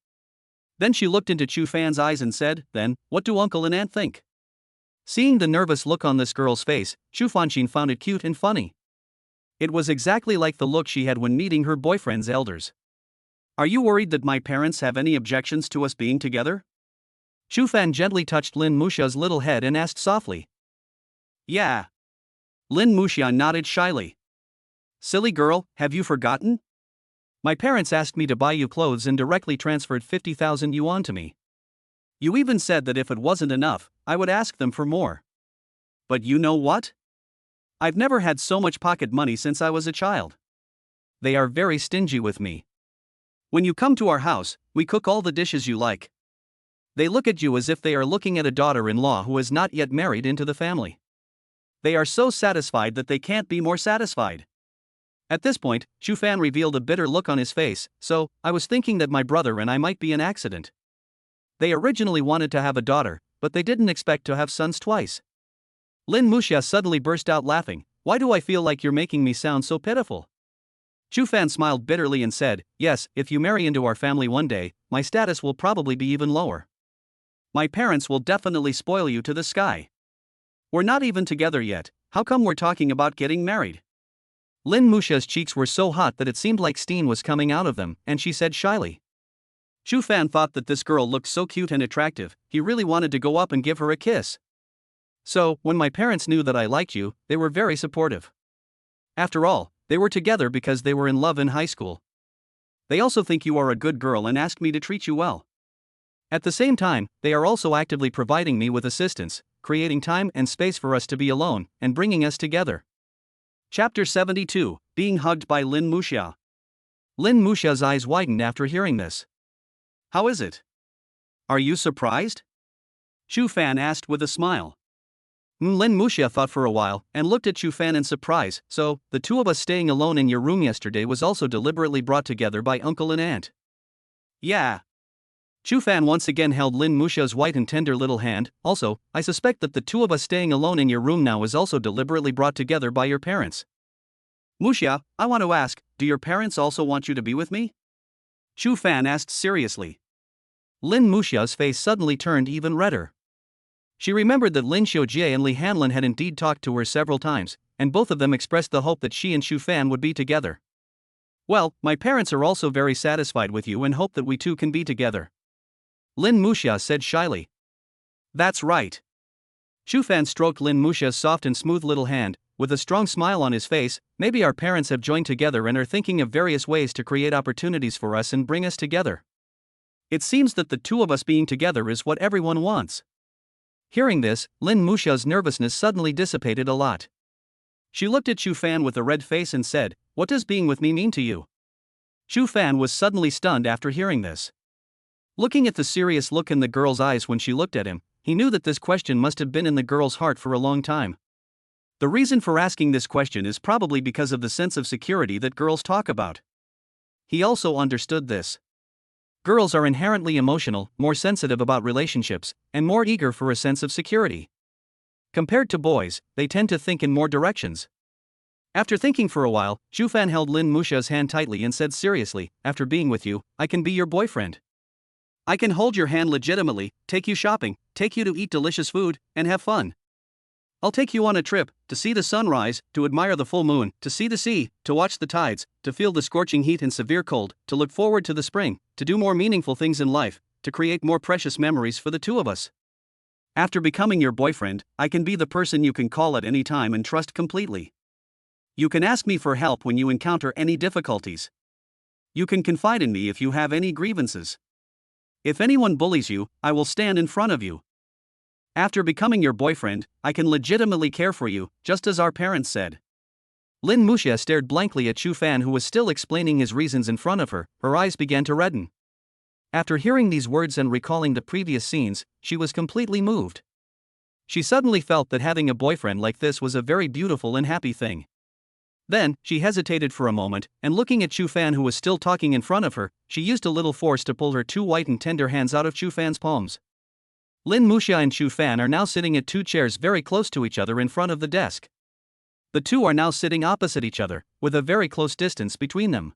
Then she looked into Chu Fan's eyes and said, "Then, what do uncle and aunt think?" Seeing the nervous look on this girl's face, Chu Fanqin found it cute and funny. It was exactly like the look she had when meeting her boyfriend's elders. "Are you worried that my parents have any objections to us being together?" Chu Fan gently touched Lin Muxia's little head and asked softly. "Yeah." Lin Muxia nodded shyly. "Silly girl, have you forgotten? My parents asked me to buy you clothes and directly transferred 50,000 yuan to me. You even said that if it wasn't enough, I would ask them for more. But you know what? I've never had so much pocket money since I was a child. They are very stingy with me. When you come to our house, we cook all the dishes you like. They look at you as if they are looking at a daughter-in-law who is not yet married into the family. They are so satisfied that they can't be more satisfied." At this point, Chu Fan revealed a bitter look on his face. "So, I was thinking that my brother and I might be an accident. They originally wanted to have a daughter, but they didn't expect to have sons twice." Lin Muxia suddenly burst out laughing. "Why do I feel like you're making me sound so pitiful?" Chu Fan smiled bitterly and said, "Yes, if you marry into our family one day, my status will probably be even lower. My parents will definitely spoil you to the sky. We're not even together yet, how come we're talking about getting married?" Lin Muxia's cheeks were so hot that it seemed like steam was coming out of them, and she said shyly. Chu Fan thought that this girl looked so cute and attractive, he really wanted to go up and give her a kiss. "So, when my parents knew that I liked you, they were very supportive. After all, they were together because they were in love in high school. They also think you are a good girl and asked me to treat you well. At the same time, they are also actively providing me with assistance, creating time and space for us to be alone, and bringing us together." Chapter 72, Being Hugged by Lin Muxia. Lin Muxia's eyes widened after hearing this. "How is it? Are you surprised?" Chu Fan asked with a smile. Lin Muxia thought for a while, and looked at Chu Fan in surprise. "So, the two of us staying alone in your room yesterday was also deliberately brought together by uncle and aunt?" "Yeah." Chu Fan once again held Lin Muxia's white and tender little hand. "Also, I suspect that the two of us staying alone in your room now is also deliberately brought together by your parents." "Muxia, I want to ask, do your parents also want you to be with me?" Chu Fan asked seriously. Lin Muxia's face suddenly turned even redder. She remembered that Lin Xiujie and Li Hanlin had indeed talked to her several times, and both of them expressed the hope that she and Chu Fan would be together. "Well, my parents are also very satisfied with you and hope that we two can be together," Lin Muxia said shyly. "That's right." Chu Fan stroked Lin Muxia's soft and smooth little hand, with a strong smile on his face. "Maybe our parents have joined together and are thinking of various ways to create opportunities for us and bring us together. It seems that the two of us being together is what everyone wants." Hearing this, Lin Muxia's nervousness suddenly dissipated a lot. She looked at Chu Fan with a red face and said, "What does being with me mean to you?" Chu Fan was suddenly stunned after hearing this. Looking at the serious look in the girl's eyes when she looked at him, he knew that this question must have been in the girl's heart for a long time. The reason for asking this question is probably because of the sense of security that girls talk about. He also understood this. Girls are inherently emotional, more sensitive about relationships, and more eager for a sense of security. Compared to boys, they tend to think in more directions. After thinking for a while, Chu Fan held Lin Muxia's hand tightly and said seriously, "After being with you, I can be your boyfriend. I can hold your hand legitimately, take you shopping, take you to eat delicious food, and have fun. I'll take you on a trip, to see the sunrise, to admire the full moon, to see the sea, to watch the tides, to feel the scorching heat and severe cold, to look forward to the spring, to do more meaningful things in life, to create more precious memories for the two of us. After becoming your boyfriend, I can be the person you can call at any time and trust completely. You can ask me for help when you encounter any difficulties. You can confide in me if you have any grievances. If anyone bullies you, I will stand in front of you. After becoming your boyfriend, I can legitimately care for you, just as our parents said." Lin Muxia stared blankly at Chu Fan, who was still explaining his reasons in front of her. Her eyes began to redden. After hearing these words and recalling the previous scenes, she was completely moved. She suddenly felt that having a boyfriend like this was a very beautiful and happy thing. Then, she hesitated for a moment, and looking at Chu Fan, who was still talking in front of her, she used a little force to pull her two white and tender hands out of Chu Fan's palms. Lin Muxia and Chu Fan are now sitting at two chairs very close to each other in front of the desk. The two are now sitting opposite each other, with a very close distance between them.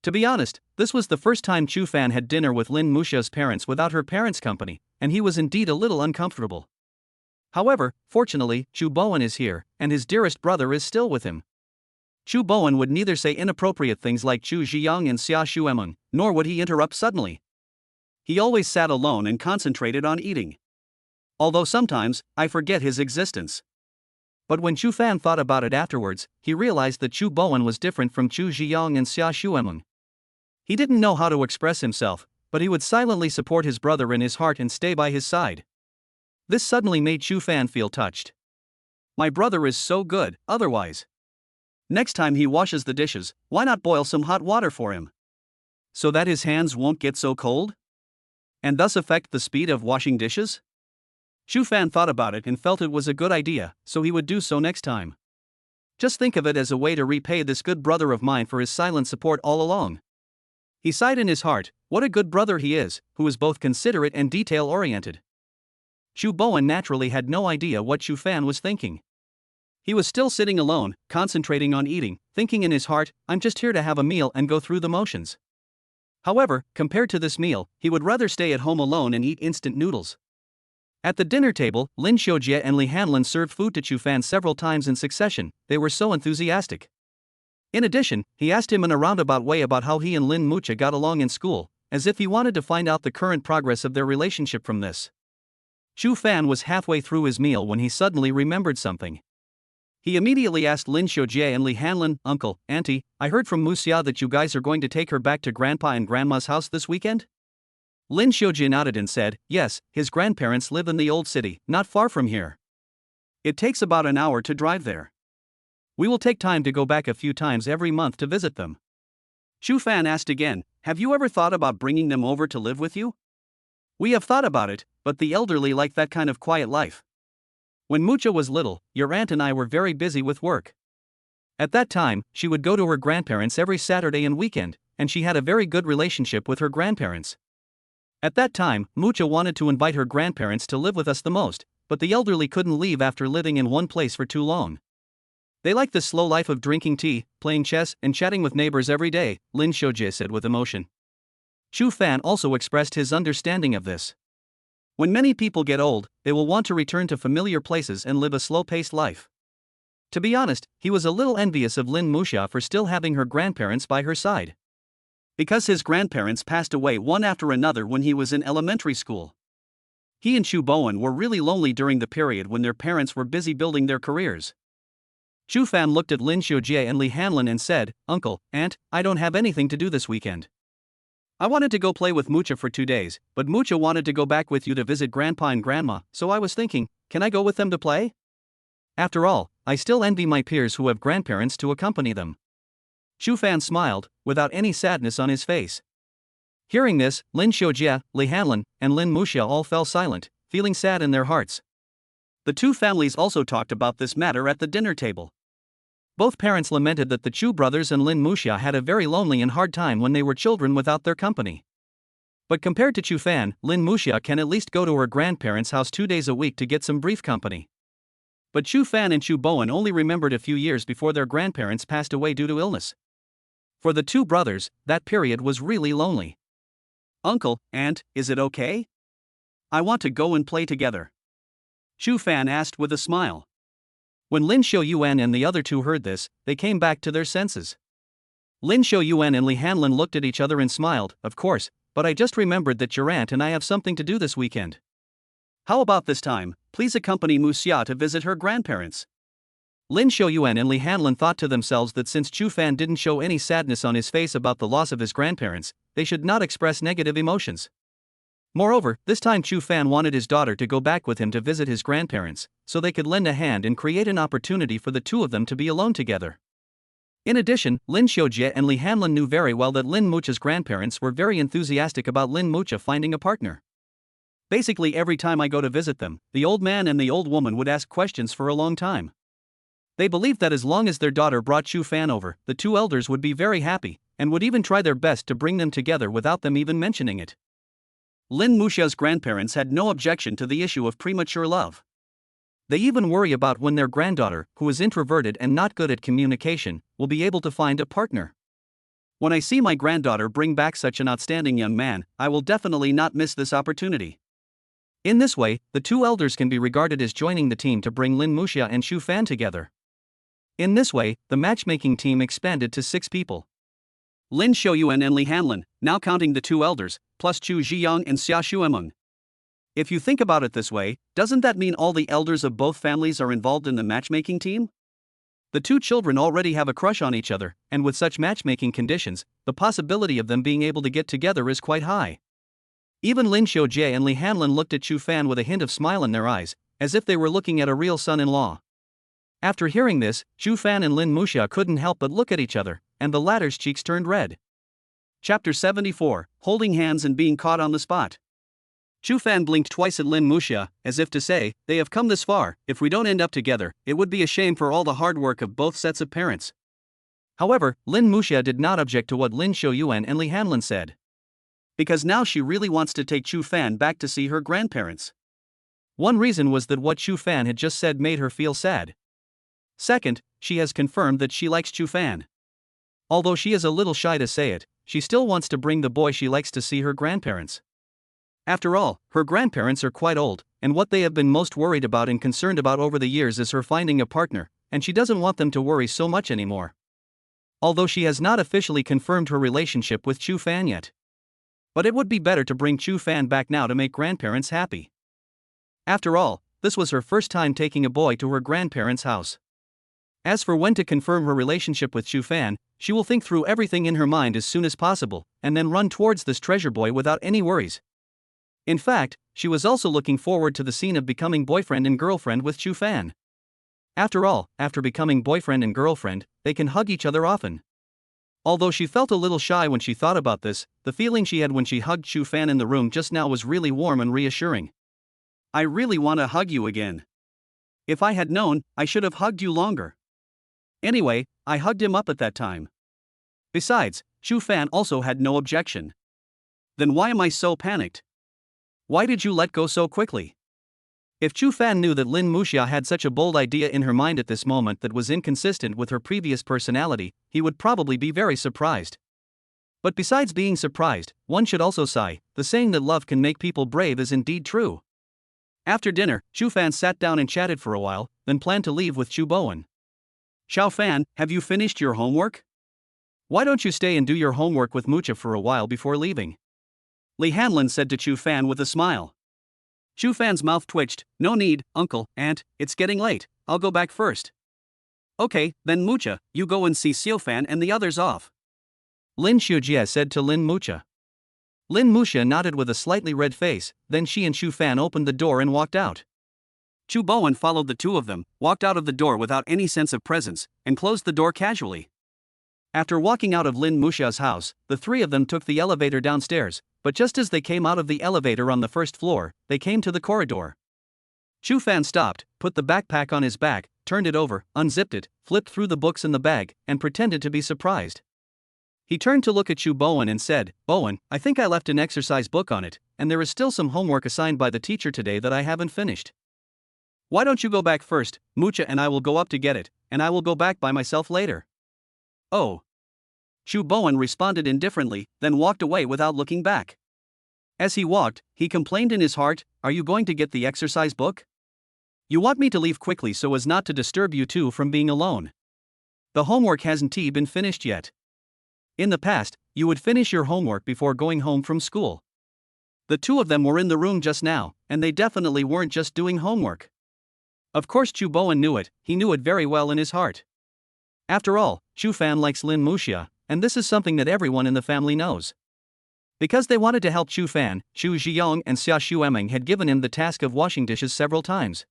To be honest, this was the first time Chu Fan had dinner with Lin Muxia's parents without her parents' company, and he was indeed a little uncomfortable. However, fortunately, Chu Bowen is here, and his dearest brother is still with him. Chu Bowen would neither say inappropriate things like Chu Ziyang and Xia Xuemeng, nor would he interrupt suddenly. He always sat alone and concentrated on eating. Although sometimes, I forget his existence. But when Chu Fan thought about it afterwards, he realized that Chu Bowen was different from Chu Ziyang and Xia Xuemeng. He didn't know how to express himself, but he would silently support his brother in his heart and stay by his side. This suddenly made Chu Fan feel touched. My brother is so good, otherwise. Next time he washes the dishes, why not boil some hot water for him? So that his hands won't get so cold? And thus affect the speed of washing dishes? Chu Fan thought about it and felt it was a good idea, so he would do so next time. Just think of it as a way to repay this good brother of mine for his silent support all along. He sighed in his heart, what a good brother he is, who is both considerate and detail-oriented. Chu Bowen naturally had no idea what Chu Fan was thinking. He was still sitting alone, concentrating on eating, thinking in his heart, I'm just here to have a meal and go through the motions. However, compared to this meal, he would rather stay at home alone and eat instant noodles. At the dinner table, Lin Xiujie and Li Hanlin served food to Chu Fan several times in succession, they were so enthusiastic. In addition, he asked him in a roundabout way about how he and Lin Muxia got along in school, as if he wanted to find out the current progress of their relationship from this. Chu Fan was halfway through his meal when he suddenly remembered something. He immediately asked Lin Xiujie and Li Hanlin, Uncle, Auntie, I heard from Muxia that you guys are going to take her back to Grandpa and Grandma's house this weekend? Lin Xiujie nodded and said, yes, his grandparents live in the old city, not far from here. It takes about an hour to drive there. We will take time to go back a few times every month to visit them. Chu Fan asked again, have you ever thought about bringing them over to live with you? We have thought about it, but the elderly like that kind of quiet life. When Muxia was little, your aunt and I were very busy with work. At that time, she would go to her grandparents every Saturday and weekend, and she had a very good relationship with her grandparents. At that time, Muxia wanted to invite her grandparents to live with us the most, but the elderly couldn't leave after living in one place for too long. They like the slow life of drinking tea, playing chess, and chatting with neighbors every day, Lin Xiujie said with emotion. Chu Fan also expressed his understanding of this. When many people get old, they will want to return to familiar places and live a slow-paced life. To be honest, he was a little envious of Lin Muxia for still having her grandparents by her side. Because his grandparents passed away one after another when he was in elementary school. He and Chu Bowen were really lonely during the period when their parents were busy building their careers. Chu Fan looked at Lin Xiujie and Li Hanlin and said, Uncle, Aunt, I don't have anything to do this weekend. I wanted to go play with Muxia for 2 days, but Muxia wanted to go back with you to visit Grandpa and Grandma, so I was thinking, can I go with them to play? After all, I still envy my peers who have grandparents to accompany them. Chu Fan smiled, without any sadness on his face. Hearing this, Lin Xiujie, Li Hanlin, and Lin Muxia all fell silent, feeling sad in their hearts. The two families also talked about this matter at the dinner table. Both parents lamented that the Chu brothers and Lin Muxia had a very lonely and hard time when they were children without their company. But compared to Chu Fan, Lin Muxia can at least go to her grandparents' house 2 days a week to get some brief company. But Chu Fan and Chu Bowen only remembered a few years before their grandparents passed away due to illness. For the two brothers, that period was really lonely. Uncle, Aunt, is it okay? I want to go and play together. Chu Fan asked with a smile. When Lin Xiuyuan and the other two heard this, they came back to their senses. Lin Xiuyuan and Li Hanlin looked at each other and smiled, of course, but I just remembered that your aunt and I have something to do this weekend. How about this time, please accompany Muxia to visit her grandparents. Lin Xiuyuan and Li Hanlin thought to themselves that since Chu Fan didn't show any sadness on his face about the loss of his grandparents, they should not express negative emotions. Moreover, this time Chu Fan wanted his daughter to go back with him to visit his grandparents, so they could lend a hand and create an opportunity for the two of them to be alone together. In addition, Lin Xiujie and Li Hanlin knew very well that Lin Muxia's grandparents were very enthusiastic about Lin Muxia finding a partner. Basically every time I go to visit them, the old man and the old woman would ask questions for a long time. They believed that as long as their daughter brought Chu Fan over, the two elders would be very happy, and would even try their best to bring them together without them even mentioning it. Lin Muxia's grandparents had no objection to the issue of premature love. They even worry about when their granddaughter, who is introverted and not good at communication, will be able to find a partner. When I see my granddaughter bring back such an outstanding young man, I will definitely not miss this opportunity. In this way, the two elders can be regarded as joining the team to bring Lin Muxia and Xu Fan together. In this way, the matchmaking team expanded to 6 people. Lin Xiaoyuan and Li Hanlin, now counting the two elders, plus Chu Zhiyang and Xia Xuemeng. If you think about it this way, doesn't that mean all the elders of both families are involved in the matchmaking team? The two children already have a crush on each other, and with such matchmaking conditions, the possibility of them being able to get together is quite high. Even Lin Xiaojie and Li Hanlin looked at Chu Fan with a hint of smile in their eyes, as if they were looking at a real son-in-law. After hearing this, Chu Fan and Lin Muxia couldn't help but look at each other, and the latter's cheeks turned red. Chapter 74, Holding Hands and Being Caught on the Spot. Chu Fan blinked twice at Lin Muxia, as if to say, they have come this far, if we don't end up together, it would be a shame for all the hard work of both sets of parents. However, Lin Muxia did not object to what Lin Xiaoyuan and Li Hanlin said. Because now she really wants to take Chu Fan back to see her grandparents. One reason was that what Chu Fan had just said made her feel sad. Second, she has confirmed that she likes Chu Fan. Although she is a little shy to say it, she still wants to bring the boy she likes to see her grandparents. After all, her grandparents are quite old, and what they have been most worried about and concerned about over the years is her finding a partner, and she doesn't want them to worry so much anymore. Although she has not officially confirmed her relationship with Chu Fan yet. But it would be better to bring Chu Fan back now to make grandparents happy. After all, this was her first time taking a boy to her grandparents' house. As for when to confirm her relationship with Chu Fan, she will think through everything in her mind as soon as possible, and then run towards this treasure boy without any worries. In fact, she was also looking forward to the scene of becoming boyfriend and girlfriend with Chu Fan. After all, after becoming boyfriend and girlfriend, they can hug each other often. Although she felt a little shy when she thought about this, the feeling she had when she hugged Chu Fan in the room just now was really warm and reassuring. I really want to hug you again. If I had known, I should have hugged you longer. Anyway, I hugged him up at that time. Besides, Chu Fan also had no objection. Then why am I so panicked? Why did you let go so quickly? If Chu Fan knew that Lin Muxia had such a bold idea in her mind at this moment that was inconsistent with her previous personality, he would probably be very surprised. But besides being surprised, one should also sigh, the saying that love can make people brave is indeed true. After dinner, Chu Fan sat down and chatted for a while, then planned to leave with Chu Bowen. Xiao Fan, have you finished your homework? Why don't you stay and do your homework with Muxia for a while before leaving? Li Hanlin said to Chu Fan with a smile. Chu Fan's mouth twitched. No need, uncle, aunt, it's getting late, I'll go back first. Okay, then Muxia, you go and see Xiao Fan and the others off. Lin Xiujie said to Lin Muxia. Lin Muxia nodded with a slightly red face, then she and Chu Fan opened the door and walked out. Chu Bowen followed the two of them, walked out of the door without any sense of presence, and closed the door casually. After walking out of Lin Muxia's house, the three of them took the elevator downstairs, but just as they came out of the elevator on the first floor, they came to the corridor. Chu Fan stopped, put the backpack on his back, turned it over, unzipped it, flipped through the books in the bag, and pretended to be surprised. He turned to look at Chu Bowen and said, Bowen, I think I left an exercise book on it, and there is still some homework assigned by the teacher today that I haven't finished. Why don't you go back first, Muxia and I will go up to get it, and I will go back by myself later. Oh. Chu Bowen responded indifferently, then walked away without looking back. As he walked, he complained in his heart, Are you going to get the exercise book? You want me to leave quickly so as not to disturb you two from being alone. The homework hasn't been finished yet. In the past, you would finish your homework before going home from school. The two of them were in the room just now, and they definitely weren't just doing homework. Of course Chu Bowen knew it, he knew it very well in his heart. After all, Chu Fan likes Lin Muxia, and this is something that everyone in the family knows. Because they wanted to help Chu Fan, Chu Zhiyong and Xia Xuemeng had given him the task of washing dishes several times.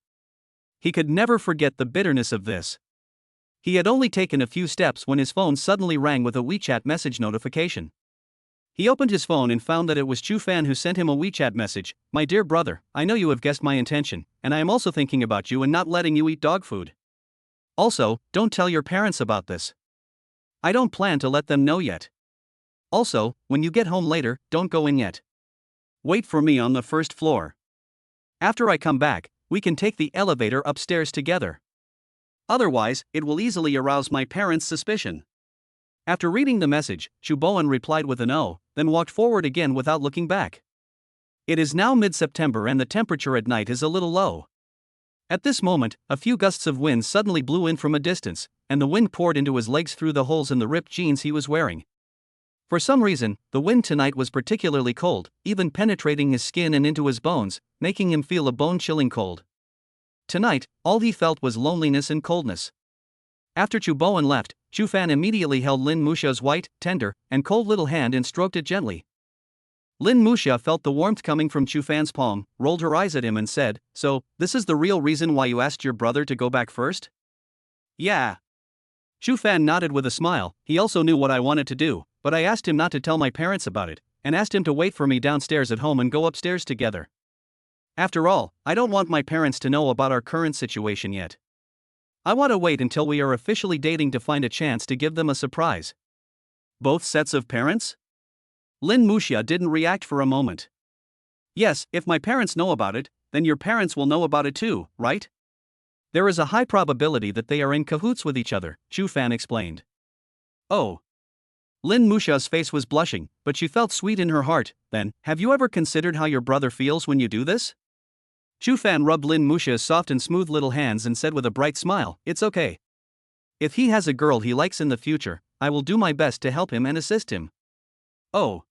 He could never forget the bitterness of this. He had only taken a few steps when his phone suddenly rang with a WeChat message notification. He opened his phone and found that it was Chu Fan who sent him a WeChat message. My dear brother, I know you have guessed my intention, and I am also thinking about you and not letting you eat dog food. Also, don't tell your parents about this. I don't plan to let them know yet. Also, when you get home later, don't go in yet. Wait for me on the first floor. After I come back, we can take the elevator upstairs together. Otherwise, it will easily arouse my parents' suspicion. After reading the message, Chu Bowen replied with an "oh," then walked forward again without looking back. It is now mid-September and the temperature at night is a little low. At this moment, a few gusts of wind suddenly blew in from a distance, and the wind poured into his legs through the holes in the ripped jeans he was wearing. For some reason, the wind tonight was particularly cold, even penetrating his skin and into his bones, making him feel a bone-chilling cold. Tonight, all he felt was loneliness and coldness. After Chu Bowen left, Chu Fan immediately held Lin Musha's white, tender, and cold little hand and stroked it gently. Lin Musha felt the warmth coming from Chu Fan's palm, rolled her eyes at him and said, "So, this is the real reason why you asked your brother to go back first?" "Yeah." Chu Fan nodded with a smile. He also knew what I wanted to do, but I asked him not to tell my parents about it, and asked him to wait for me downstairs at home and go upstairs together. After all, I don't want my parents to know about our current situation yet. I want to wait until we are officially dating to find a chance to give them a surprise. Both sets of parents? Lin Musha didn't react for a moment. Yes, if my parents know about it, then your parents will know about it too, right? There is a high probability that they are in cahoots with each other, Chu Fan explained. Oh. Lin Musha's face was blushing, but she felt sweet in her heart. Then, have you ever considered how your brother feels when you do this? Chu Fan rubbed Lin Musha's soft and smooth little hands and said with a bright smile, "It's okay. If he has a girl he likes in the future, I will do my best to help him and assist him." Oh.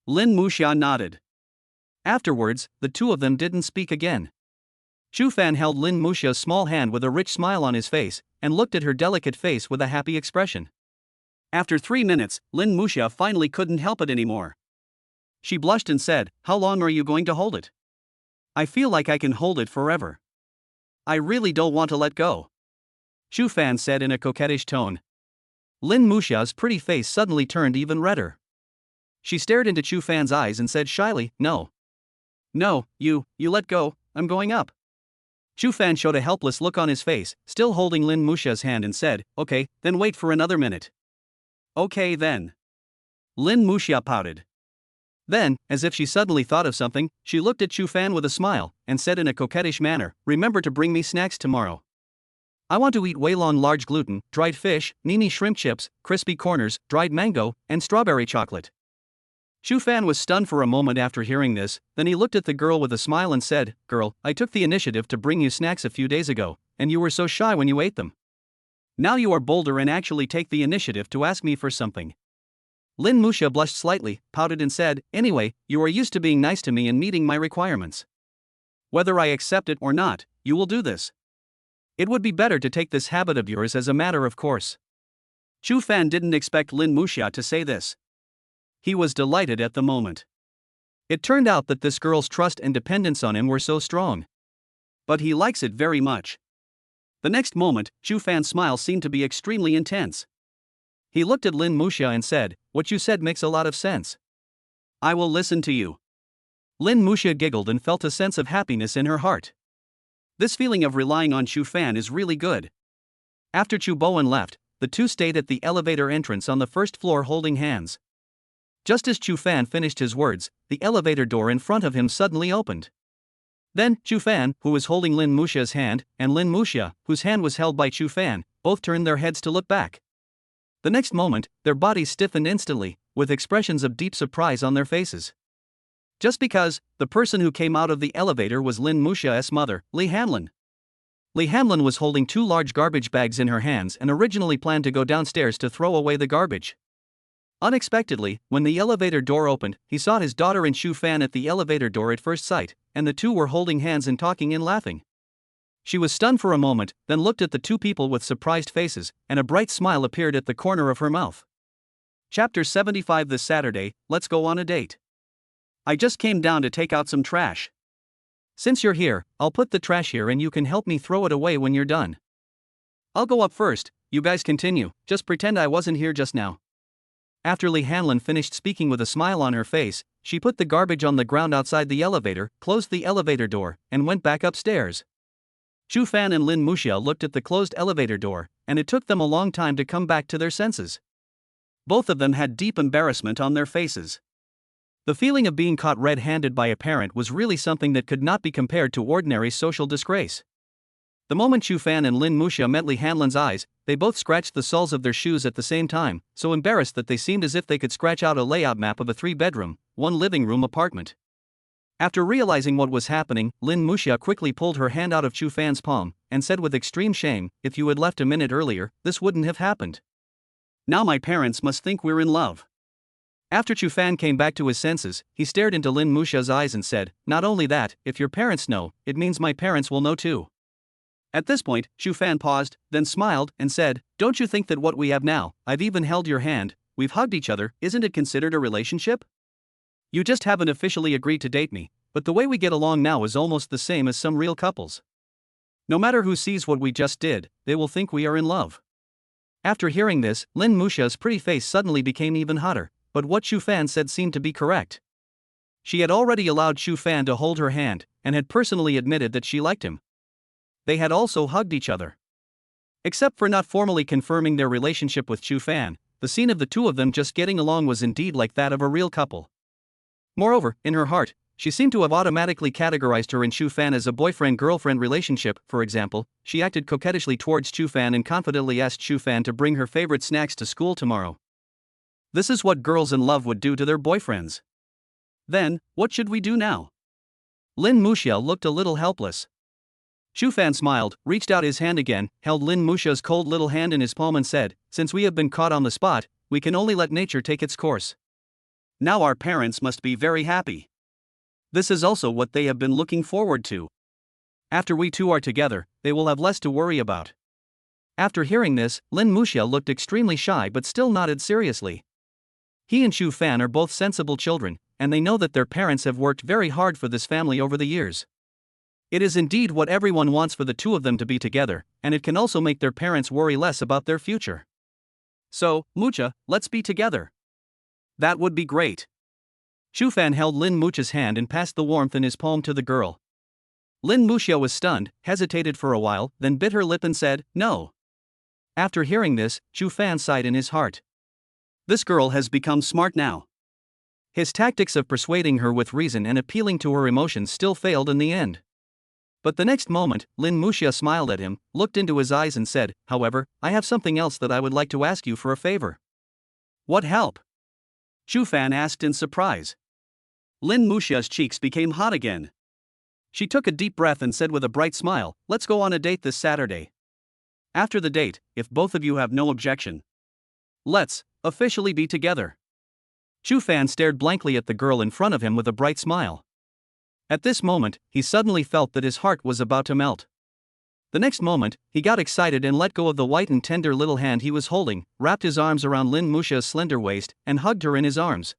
Lin Musha nodded. Afterwards, the two of them didn't speak again. Chu Fan held Lin Musha's small hand with a rich smile on his face, and looked at her delicate face with a happy expression. After 3 minutes, Lin Musha finally couldn't help it anymore. She blushed and said, "How long are you going to hold it? I feel like I can hold it forever. I really don't want to let go," Chu Fan said in a coquettish tone. Lin Musha's pretty face suddenly turned even redder. She stared into Chu Fan's eyes and said shyly, "No. No, you let go, I'm going up." Chu Fan showed a helpless look on his face, still holding Lin Musha's hand, and said, "Okay, then wait for another minute." "Okay then." Lin Musha pouted. Then, as if she suddenly thought of something, she looked at Chu Fan with a smile, and said in a coquettish manner, "Remember to bring me snacks tomorrow. I want to eat Weilong large gluten, dried fish, Nini shrimp chips, crispy corners, dried mango, and strawberry chocolate." Chu Fan was stunned for a moment after hearing this, then he looked at the girl with a smile and said, "Girl, I took the initiative to bring you snacks a few days ago, and you were so shy when you ate them. Now you are bolder and actually take the initiative to ask me for something." Lin Musha blushed slightly, pouted and said, "Anyway, you are used to being nice to me and meeting my requirements. Whether I accept it or not, you will do this. It would be better to take this habit of yours as a matter of course." Chu Fan didn't expect Lin Musha to say this. He was delighted at the moment. It turned out that this girl's trust and dependence on him were so strong. But he likes it very much. The next moment, Chu Fan's smile seemed to be extremely intense. He looked at Lin Musha and said, "What you said makes a lot of sense. I will listen to you." Lin Musha giggled and felt a sense of happiness in her heart. This feeling of relying on Chu Fan is really good. After Chu Bowen left, the two stayed at the elevator entrance on the first floor holding hands. Just as Chu Fan finished his words, the elevator door in front of him suddenly opened. Then, Chu Fan, who was holding Lin Musha's hand, and Lin Musha, whose hand was held by Chu Fan, both turned their heads to look back. The next moment, their bodies stiffened instantly, with expressions of deep surprise on their faces. Just because, the person who came out of the elevator was Lin Musha's mother, Li Hanlin. Li Hanlin was holding 2 large garbage bags in her hands and originally planned to go downstairs to throw away the garbage. Unexpectedly, when the elevator door opened, he saw his daughter and Chu Fan at the elevator door at first sight, and the two were holding hands and talking and laughing. She was stunned for a moment, then looked at the two people with surprised faces, and a bright smile appeared at the corner of her mouth. Chapter 75. This Saturday, let's go on a date. I just came down to take out some trash. Since you're here, I'll put the trash here and you can help me throw it away when you're done. I'll go up first, you guys continue, just pretend I wasn't here just now. After Li Hanlin finished speaking with a smile on her face, she put the garbage on the ground outside the elevator, closed the elevator door, and went back upstairs. Chu Fan and Lin Musha looked at the closed elevator door, and it took them a long time to come back to their senses. Both of them had deep embarrassment on their faces. The feeling of being caught red-handed by a parent was really something that could not be compared to ordinary social disgrace. The moment Chu Fan and Lin Muxia met Li Hanlin's eyes, they both scratched the soles of their shoes at the same time, so embarrassed that they seemed as if they could scratch out a layout map of a 3-bedroom, 1-living-room apartment. After realizing what was happening, Lin Muxia quickly pulled her hand out of Chu Fan's palm and said with extreme shame, "If you had left a minute earlier, this wouldn't have happened. Now my parents must think we're in love." After Chu Fan came back to his senses, he stared into Lin Muxia's eyes and said, "Not only that, if your parents know, it means my parents will know too." At this point, Chu Fan paused, then smiled and said, "Don't you think that what we have now, I've even held your hand, we've hugged each other, isn't it considered a relationship? You just haven't officially agreed to date me, but the way we get along now is almost the same as some real couples. No matter who sees what we just did, they will think we are in love." After hearing this, Lin Muxia's pretty face suddenly became even hotter, but what Chu Fan said seemed to be correct. She had already allowed Chu Fan to hold her hand, and had personally admitted that she liked him. They had also hugged each other. Except for not formally confirming their relationship with Chu Fan, the scene of the two of them just getting along was indeed like that of a real couple. Moreover, in her heart, she seemed to have automatically categorized her and Chu Fan as a boyfriend-girlfriend relationship. For example, she acted coquettishly towards Chu Fan and confidently asked Chu Fan to bring her favorite snacks to school tomorrow. This is what girls in love would do to their boyfriends. Then, what should we do now? Lin Muxia looked a little helpless. Chu Fan smiled, reached out his hand again, held Lin Muxia's cold little hand in his palm and said, "Since we have been caught on the spot, we can only let nature take its course. Now our parents must be very happy. This is also what they have been looking forward to. After we two are together, they will have less to worry about." After hearing this, Lin Muxia looked extremely shy but still nodded seriously. He and Chu Fan are both sensible children, and they know that their parents have worked very hard for this family over the years. It is indeed what everyone wants for the two of them to be together, and it can also make their parents worry less about their future. So, Muxia, let's be together. That would be great. Chu Fan held Lin Muxia's hand and passed the warmth in his palm to the girl. Lin Muxia was stunned, hesitated for a while, then bit her lip and said, "No." After hearing this, Chu Fan sighed in his heart. This girl has become smart now. His tactics of persuading her with reason and appealing to her emotions still failed in the end. But the next moment, Lin Muxia smiled at him, looked into his eyes and said, "However, I have something else that I would like to ask you for a favor." "What help?" Chu Fan asked in surprise. Lin Muxia's cheeks became hot again. She took a deep breath and said with a bright smile, "Let's go on a date this Saturday. After the date, if both of you have no objection, let's officially be together." Chu Fan stared blankly at the girl in front of him with a bright smile. At this moment, he suddenly felt that his heart was about to melt. The next moment, he got excited and let go of the white and tender little hand he was holding, wrapped his arms around Lin Muxia's slender waist, and hugged her in his arms.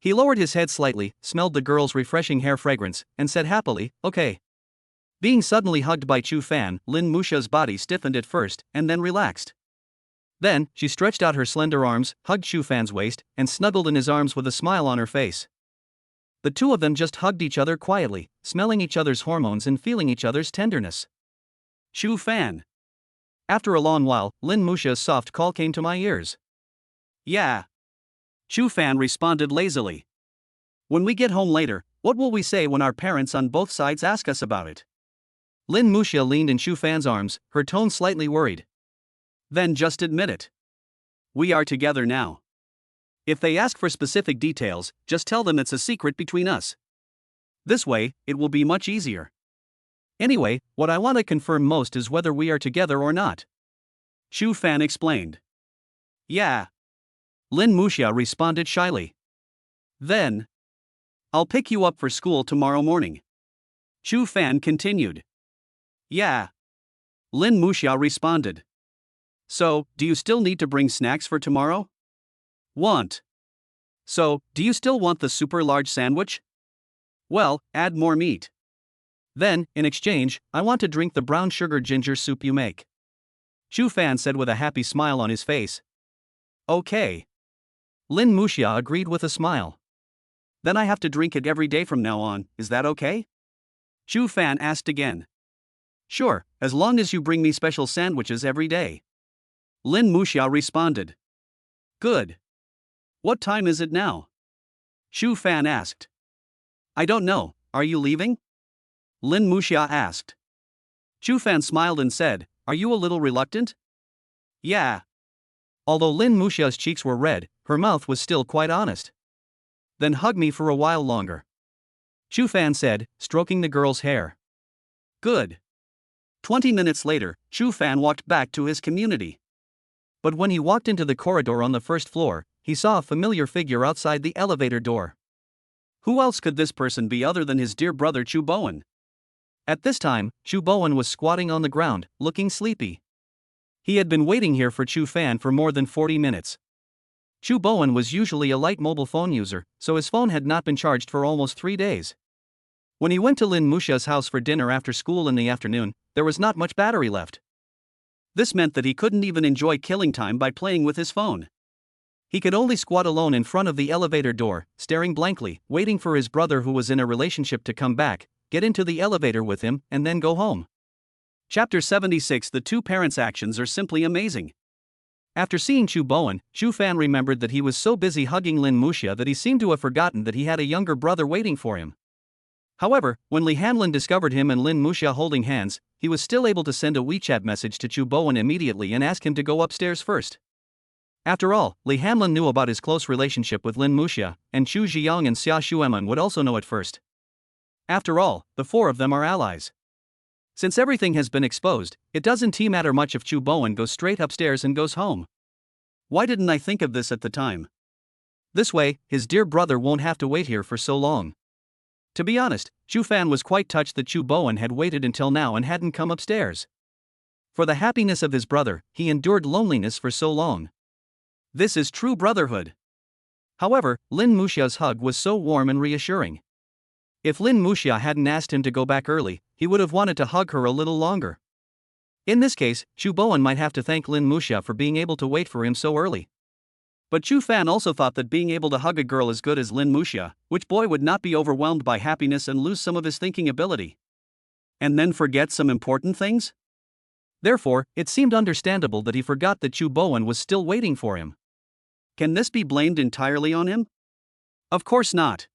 He lowered his head slightly, smelled the girl's refreshing hair fragrance, and said happily, "Okay." Being suddenly hugged by Chu Fan, Lin Muxia's body stiffened at first, and then relaxed. Then, she stretched out her slender arms, hugged Chu Fan's waist, and snuggled in his arms with a smile on her face. The two of them just hugged each other quietly, smelling each other's hormones and feeling each other's tenderness. "Chu Fan." After a long while, Lin Muxia's soft call came to my ears. "Yeah." Chu Fan responded lazily. "When we get home later, what will we say when our parents on both sides ask us about it?" Lin Muxia leaned in Chu Fan's arms, her tone slightly worried. "Then just admit it. We are together now. If they ask for specific details, just tell them it's a secret between us. This way, it will be much easier. Anyway, what I want to confirm most is whether we are together or not." Chu Fan explained. "Yeah." Lin Muxia responded shyly. "Then, I'll pick you up for school tomorrow morning." Chu Fan continued. "Yeah." Lin Muxia responded. "So, do you still need to bring snacks for tomorrow?" "Want." "So, do you still want the super large sandwich?" "Well, add more meat." "Then, in exchange, I want to drink the brown sugar ginger soup you make." Chu Fan said with a happy smile on his face. "Okay." Lin Muxia agreed with a smile. "Then I have to drink it every day from now on, is that okay?" Chu Fan asked again. "Sure, as long as you bring me special sandwiches every day." Lin Muxia responded. "Good. What time is it now?" Chu Fan asked. "I don't know, are you leaving?" Lin Muxia asked. Chu Fan smiled and said, "Are you a little reluctant?" "Yeah." Although Lin Muxia's cheeks were red, her mouth was still quite honest. "Then hug me for a while longer," Chu Fan said, stroking the girl's hair. "Good." 20 minutes later, Chu Fan walked back to his community. But when he walked into the corridor on the first floor, he saw a familiar figure outside the elevator door. Who else could this person be other than his dear brother Chu Bowen? At this time, Chu Bowen was squatting on the ground, looking sleepy. He had been waiting here for Chu Fan for more than 40 minutes. Chu Bowen was usually a light mobile phone user, so his phone had not been charged for almost 3 days. When he went to Lin Muxia's house for dinner after school in the afternoon, there was not much battery left. This meant that he couldn't even enjoy killing time by playing with his phone. He could only squat alone in front of the elevator door, staring blankly, waiting for his brother who was in a relationship to come back, get into the elevator with him, and then go home. Chapter 76. The two parents' actions are simply amazing. After seeing Chu Bowen, Chu Fan remembered that he was so busy hugging Lin Muxia that he seemed to have forgotten that he had a younger brother waiting for him. However, when Li Hanlin discovered him and Lin Muxia holding hands, he was still able to send a WeChat message to Chu Bowen immediately and ask him to go upstairs first. After all, Li Hanlin knew about his close relationship with Lin Muxia, and Chu Ziyang and Xia Xueman would also know it first. After all, the four of them are allies. Since everything has been exposed, it doesn't matter much if Chu Bowen goes straight upstairs and goes home. Why didn't I think of this at the time? This way, his dear brother won't have to wait here for so long. To be honest, Chu Fan was quite touched that Chu Bowen had waited until now and hadn't come upstairs. For the happiness of his brother, he endured loneliness for so long. This is true brotherhood. However, Lin Muxia's hug was so warm and reassuring. If Lin Muxia hadn't asked him to go back early, he would have wanted to hug her a little longer. In this case, Chu Bowen might have to thank Lin Muxia for being able to wait for him so early. But Chu Fan also thought that being able to hug a girl as good as Lin Muxia, which boy would not be overwhelmed by happiness and lose some of his thinking ability? And then forget some important things? Therefore, it seemed understandable that he forgot that Chu Bowen was still waiting for him. Can this be blamed entirely on him? Of course not.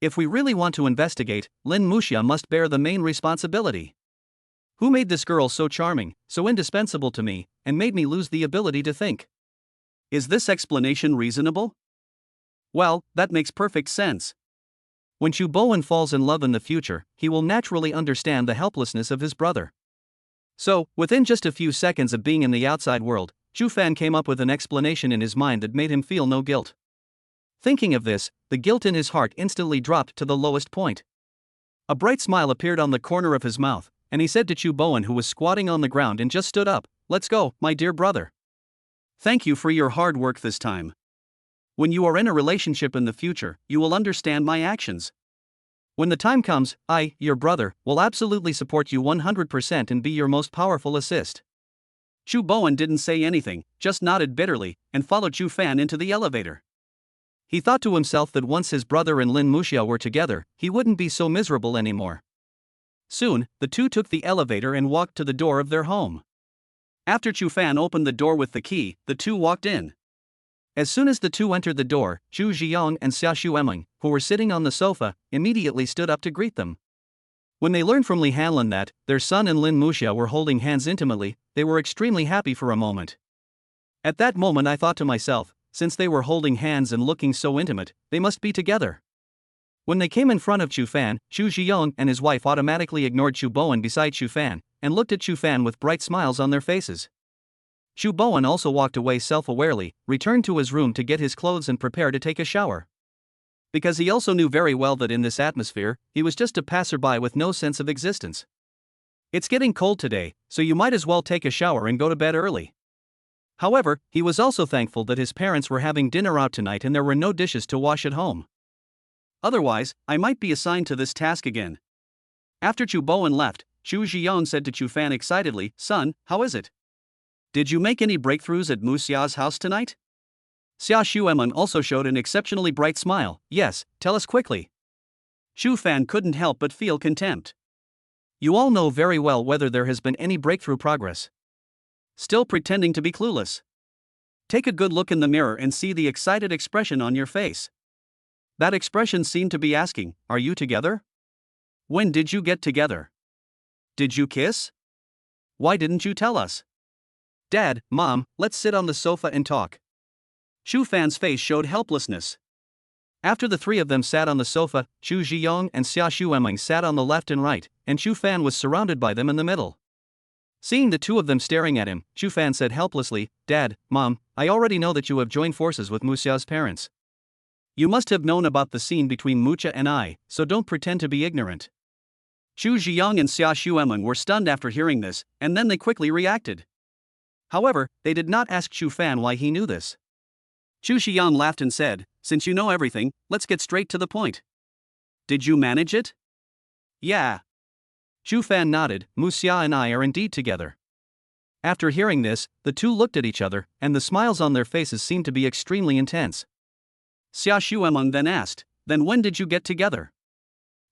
If we really want to investigate, Lin Muxia must bear the main responsibility. Who made this girl so charming, so indispensable to me, and made me lose the ability to think? Is this explanation reasonable? Well, that makes perfect sense. When Chu Bowen falls in love in the future, he will naturally understand the helplessness of his brother. So, within just a few seconds of being in the outside world, Chu Fan came up with an explanation in his mind that made him feel no guilt. Thinking of this, the guilt in his heart instantly dropped to the lowest point. A bright smile appeared on the corner of his mouth, and he said to Chu Bowen, who was squatting on the ground and just stood up, "Let's go, my dear brother. Thank you for your hard work this time. When you are in a relationship in the future, you will understand my actions. When the time comes, I, your brother, will absolutely support you 100% and be your most powerful assist." Chu Bowen didn't say anything, just nodded bitterly, and followed Chu Fan into the elevator. He thought to himself that once his brother and Lin Muxia were together, he wouldn't be so miserable anymore. Soon, the two took the elevator and walked to the door of their home. After Chu Fan opened the door with the key, the two walked in. As soon as the two entered the door, Chu Ziyang and Xia Xuemeng, who were sitting on the sofa, immediately stood up to greet them. When they learned from Li Hanlin that their son and Lin Muxia were holding hands intimately, they were extremely happy for a moment. At that moment I thought to myself, since they were holding hands and looking so intimate, they must be together. When they came in front of Chu Fan, Chu Ziyang and his wife automatically ignored Chu Bowen beside Chu Fan, and looked at Chu Fan with bright smiles on their faces. Chu Bowen also walked away self-awarely, returned to his room to get his clothes and prepare to take a shower. Because he also knew very well that in this atmosphere, he was just a passerby with no sense of existence. It's getting cold today, so you might as well take a shower and go to bed early. However, he was also thankful that his parents were having dinner out tonight and there were no dishes to wash at home. Otherwise, I might be assigned to this task again. After Chu Bowen left, Chu Ziyang said to Chu Fan excitedly, "Son, how is it? Did you make any breakthroughs at Muxia's house tonight?" Xia Xuemeng also showed an exceptionally bright smile. "Yes, tell us quickly." Chu Fan couldn't help but feel contempt. You all know very well whether there has been any breakthrough progress. Still pretending to be clueless. Take a good look in the mirror and see the excited expression on your face. That expression seemed to be asking, "Are you together? When did you get together? Did you kiss?" Why didn't you tell us? Dad, Mom, let's sit on the sofa and talk. Chu Fan's face showed helplessness. After the three of them sat on the sofa, Chu Zhiyong and Xia Xuemeng sat on the left and right, and Chu Fan was surrounded by them in the middle. Seeing the two of them staring at him, Chu Fan said helplessly, Dad, Mom, I already know that you have joined forces with Muxia's parents. You must have known about the scene between Muxia and I, so don't pretend to be ignorant. Chu Zhiyong and Xia Xuemeng were stunned after hearing this, and then they quickly reacted. However, they did not ask Chu Fan why he knew this. Chu Zhiyong laughed and said, Since you know everything, let's get straight to the point. Did you manage it? Yeah. Chu Fan nodded. Muxia and I are indeed together. After hearing this, the two looked at each other, and the smiles on their faces seemed to be extremely intense. Xia Xuemeng then asked, Then when did you get together?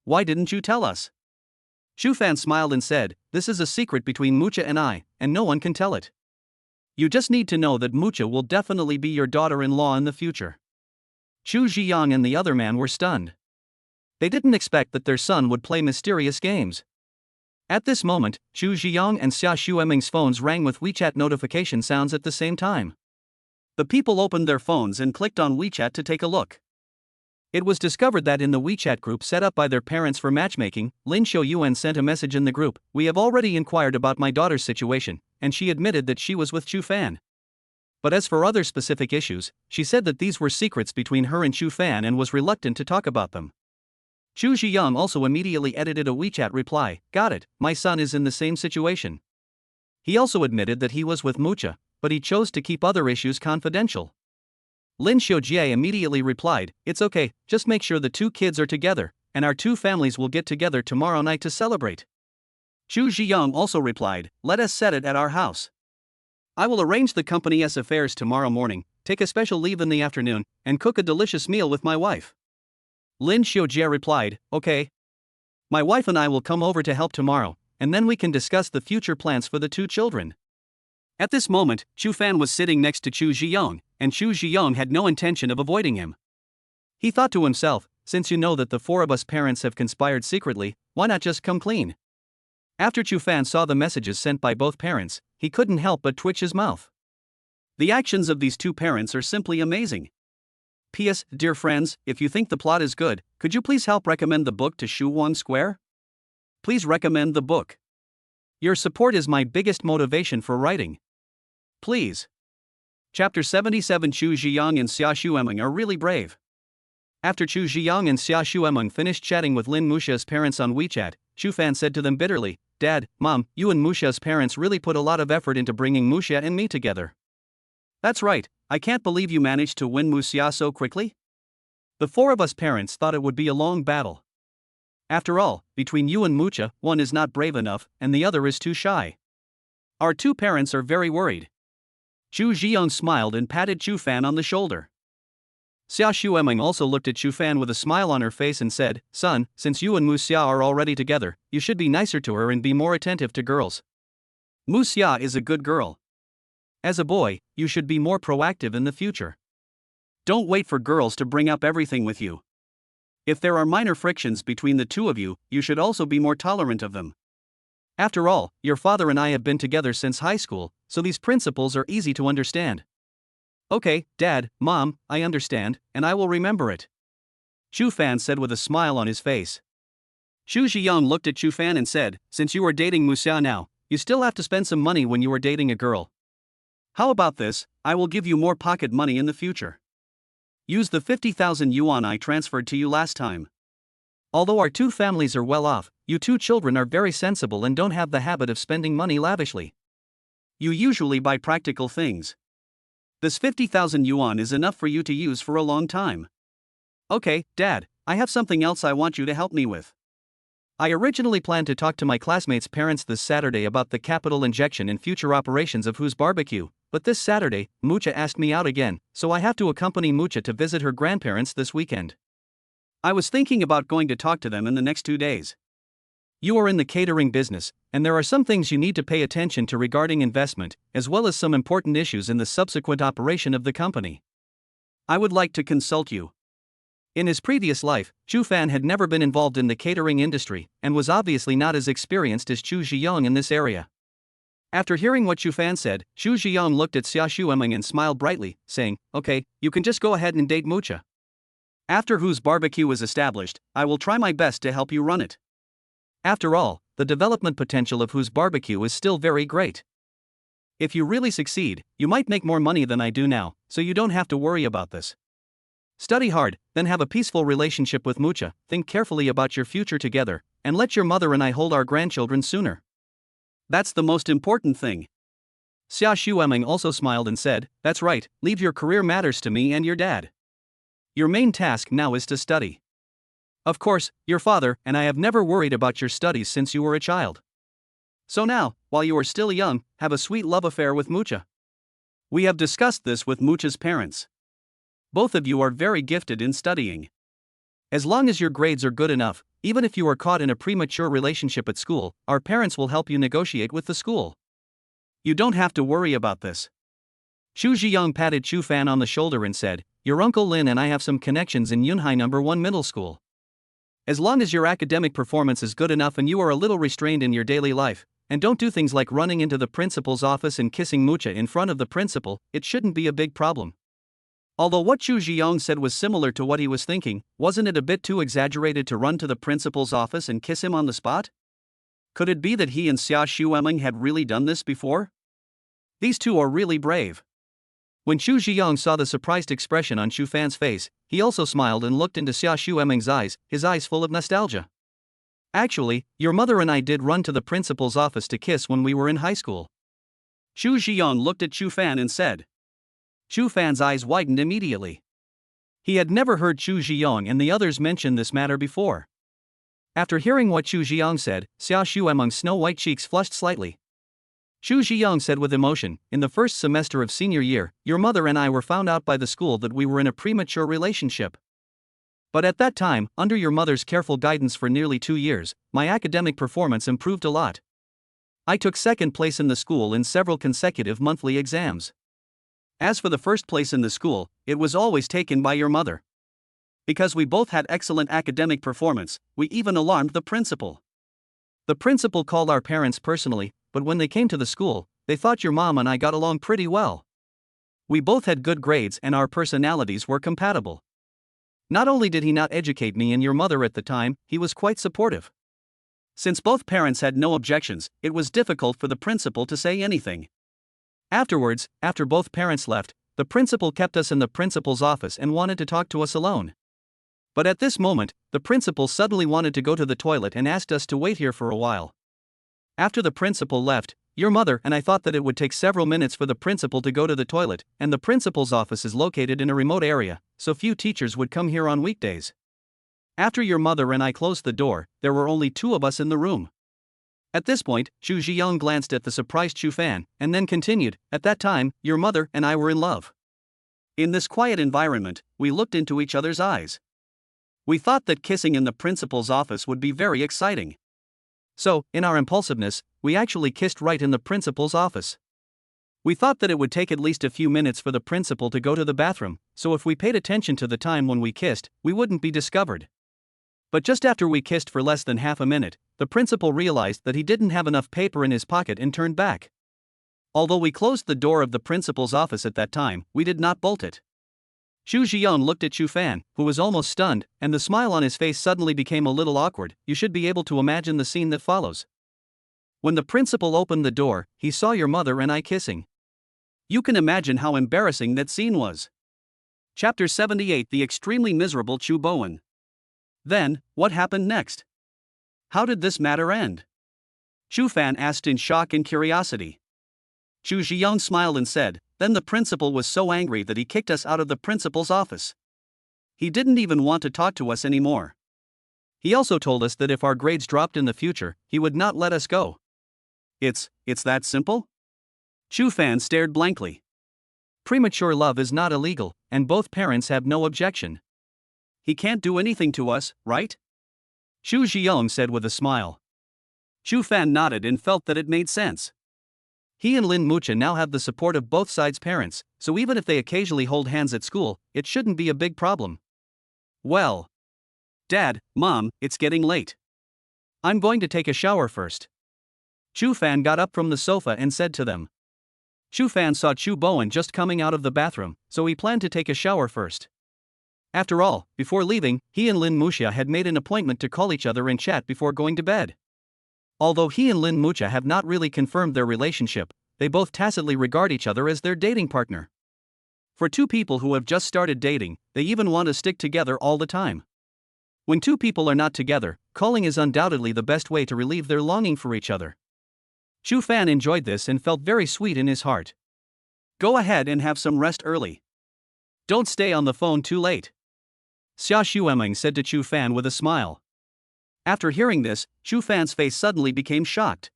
Why didn't you tell us? Chu Fan smiled and said, This is a secret between Muxia and I, and no one can tell it. You just need to know that Muxia will definitely be your daughter-in-law in the future. Chu Zhiyong and the other man were stunned. They didn't expect that their son would play mysterious games. At this moment, Chu Zhiyong and Xia Xuemeng's phones rang with WeChat notification sounds at the same time. The people opened their phones and clicked on WeChat to take a look. It was discovered that in the WeChat group set up by their parents for matchmaking, Lin Xiuyuan sent a message in the group, We have already inquired about my daughter's situation, and she admitted that she was with Chu Fan. But as for other specific issues, she said that these were secrets between her and Chu Fan and was reluctant to talk about them. Chu Zhiyong also immediately edited a WeChat reply, Got it, my son is in the same situation. He also admitted that he was with Muxia, but he chose to keep other issues confidential. Lin Xiujie immediately replied, It's okay, just make sure the two kids are together, and our two families will get together tomorrow night to celebrate. Chu Zhiyong also replied, Let us set it at our house. I will arrange the company's affairs tomorrow morning, take a special leave in the afternoon, and cook a delicious meal with my wife. Lin Xiujie replied, Okay. My wife and I will come over to help tomorrow, and then we can discuss the future plans for the two children. At this moment, Chu Fan was sitting next to Chu Zhiyong, and Chu Zhiyong had no intention of avoiding him. He thought to himself, Since you know that the four of us parents have conspired secretly, why not just come clean? After Chu Fan saw the messages sent by both parents, he couldn't help but twitch his mouth. The actions of these two parents are simply amazing. P.S. Dear friends, if you think the plot is good, could you please help recommend the book to Shuwan Square? Please recommend the book. Your support is my biggest motivation for writing. Please. Chapter 77 Chu Zhiyong and Xia Xuemeng are really brave. After Chu Zhiyong and Xia Xuemeng finished chatting with Lin Muxia's parents on WeChat, Chu Fan said to them bitterly, Dad, Mom, you and Muxia's parents really put a lot of effort into bringing Muxia and me together. That's right, I can't believe you managed to win Muxia so quickly. The four of us parents thought it would be a long battle. After all, between you and Muxia, one is not brave enough, and the other is too shy. Our two parents are very worried. Chu Zhiyong smiled and patted Chu Fan on the shoulder. Xia Xuemeng also looked at Chu Fan with a smile on her face and said, Son, since you and Muxia are already together, you should be nicer to her and be more attentive to girls. Muxia is a good girl. As a boy, you should be more proactive in the future. Don't wait for girls to bring up everything with you. If there are minor frictions between the two of you, you should also be more tolerant of them. After all, your father and I have been together since high school, so these principles are easy to understand. Okay, Dad, Mom, I understand, and I will remember it. Chu Fan said with a smile on his face. Chu Zhiyong looked at Chu Fan and said, Since you are dating Muxia now, you still have to spend some money when you are dating a girl. How about this, I will give you more pocket money in the future. Use the 50,000 yuan I transferred to you last time. Although our two families are well off, you two children are very sensible and don't have the habit of spending money lavishly. You usually buy practical things. This 50,000 yuan is enough for you to use for a long time. Okay, Dad, I have something else I want you to help me with. I originally planned to talk to my classmates' parents this Saturday about the capital injection and future operations of Who's Barbecue, but this Saturday, Muxia asked me out again, so I have to accompany Muxia to visit her grandparents this weekend. I was thinking about going to talk to them in the next 2 days. You are in the catering business, and there are some things you need to pay attention to regarding investment, as well as some important issues in the subsequent operation of the company. I would like to consult you. In his previous life, Chu Fan had never been involved in the catering industry, and was obviously not as experienced as Chu Zhiyong in this area. After hearing what Chu Fan said, Xu Zhiyong looked at Xia Shueming and smiled brightly, saying, "Okay, you can just go ahead and date Mucha. After whose barbecue is established, I will try my best to help you run it. After all, the development potential of whose barbecue is still very great. If you really succeed, you might make more money than I do now, so you don't have to worry about this. Study hard, then have a peaceful relationship with Mucha, think carefully about your future together, and let your mother and I hold our grandchildren sooner. That's the most important thing." Xia Shueming also smiled and said, "That's right, leave your career matters to me and your dad. Your main task now is to study. Of course, your father and I have never worried about your studies since you were a child. So now, while you are still young, have a sweet love affair with Mucha. We have discussed this with Mucha's parents. Both of you are very gifted in studying. As long as your grades are good enough, even if you are caught in a premature relationship at school, our parents will help you negotiate with the school. You don't have to worry about this." Xu Zhiyong patted Chu Fan on the shoulder and said, "Your Uncle Lin and I have some connections in Yunhai No. 1 Middle School. As long as your academic performance is good enough and you are a little restrained in your daily life, and don't do things like running into the principal's office and kissing Mucha in front of the principal, it shouldn't be a big problem." Although what Xu Zhiyong said was similar to what he was thinking, wasn't it a bit too exaggerated to run to the principal's office and kiss him on the spot? Could it be that he and Xia Shueming had really done this before? These two are really brave. When Xu Zhiyong saw the surprised expression on Chu Fan's face, he also smiled and looked into Xia Shueming's eyes, his eyes full of nostalgia. "Actually, your mother and I did run to the principal's office to kiss when we were in high school." Xu Zhiyong looked at Chu Fan and said. Chu Fan's eyes widened immediately. He had never heard Xu Zhiyong and the others mention this matter before. After hearing what Xu Zhiyong said, Xia Shueming's snow-white cheeks flushed slightly. Xu Zhiyong said with emotion, "In the first semester of senior year, your mother and I were found out by the school that we were in a premature relationship. But at that time, under your mother's careful guidance for nearly 2 years, my academic performance improved a lot. I took second place in the school in several consecutive monthly exams. As for the first place in the school, it was always taken by your mother. Because we both had excellent academic performance, we even alarmed the principal. The principal called our parents personally, but when they came to the school, they thought your mom and I got along pretty well. We both had good grades and our personalities were compatible. Not only did he not educate me and your mother at the time, he was quite supportive. Since both parents had no objections, it was difficult for the principal to say anything. Afterwards, after both parents left, the principal kept us in the principal's office and wanted to talk to us alone. But at this moment, the principal suddenly wanted to go to the toilet and asked us to wait here for a while. After the principal left, your mother and I thought that it would take several minutes for the principal to go to the toilet, and the principal's office is located in a remote area, so few teachers would come here on weekdays. After your mother and I closed the door, there were only 2 of us in the room." At this point, Xu Zhiyong glanced at the surprised Chu Fan, and then continued, "At that time, your mother and I were in love. In this quiet environment, we looked into each other's eyes. We thought that kissing in the principal's office would be very exciting. So, in our impulsiveness, we actually kissed right in the principal's office. We thought that it would take at least a few minutes for the principal to go to the bathroom, so if we paid attention to the time when we kissed, we wouldn't be discovered. But just after we kissed for less than half a minute, the principal realized that he didn't have enough paper in his pocket and turned back. Although we closed the door of the principal's office at that time, we did not bolt it." Xu Zhiyong looked at Chu Fan, who was almost stunned, and the smile on his face suddenly became a little awkward. You should be able to imagine the scene that follows. When the principal opened the door, he saw your mother and I kissing. You can imagine how embarrassing that scene was. Chapter 78: The Extremely Miserable Chu Bowen. Then, what happened next? How did this matter end? Chu Fan asked in shock and curiosity. Xu Zhiyong smiled and said, "Then the principal was so angry that he kicked us out of the principal's office. He didn't even want to talk to us anymore. He also told us that if our grades dropped in the future, he would not let us go." It's that simple? Chu Fan stared blankly. Premature love is not illegal, and both parents have no objection. He can't do anything to us, right? Xu Zhiyong said with a smile. Chu Fan nodded and felt that it made sense. He and Lin Mucha now have the support of both sides' parents, so even if they occasionally hold hands at school, it shouldn't be a big problem. Well, Dad, Mom, it's getting late. I'm going to take a shower first. Chu Fan got up from the sofa and said to them. Chu Fan saw Chu Bowen just coming out of the bathroom, so he planned to take a shower first. After all, before leaving, he and Lin Muxia had made an appointment to call each other and chat before going to bed. Although he and Lin Muxia have not really confirmed their relationship, they both tacitly regard each other as their dating partner. For two people who have just started dating, they even want to stick together all the time. When two people are not together, calling is undoubtedly the best way to relieve their longing for each other. Chu Fan enjoyed this and felt very sweet in his heart. Go ahead and have some rest early. Don't stay on the phone too late. Xia Xuemeng said to Chu Fan with a smile. After hearing this, Chu Fan's face suddenly became shocked.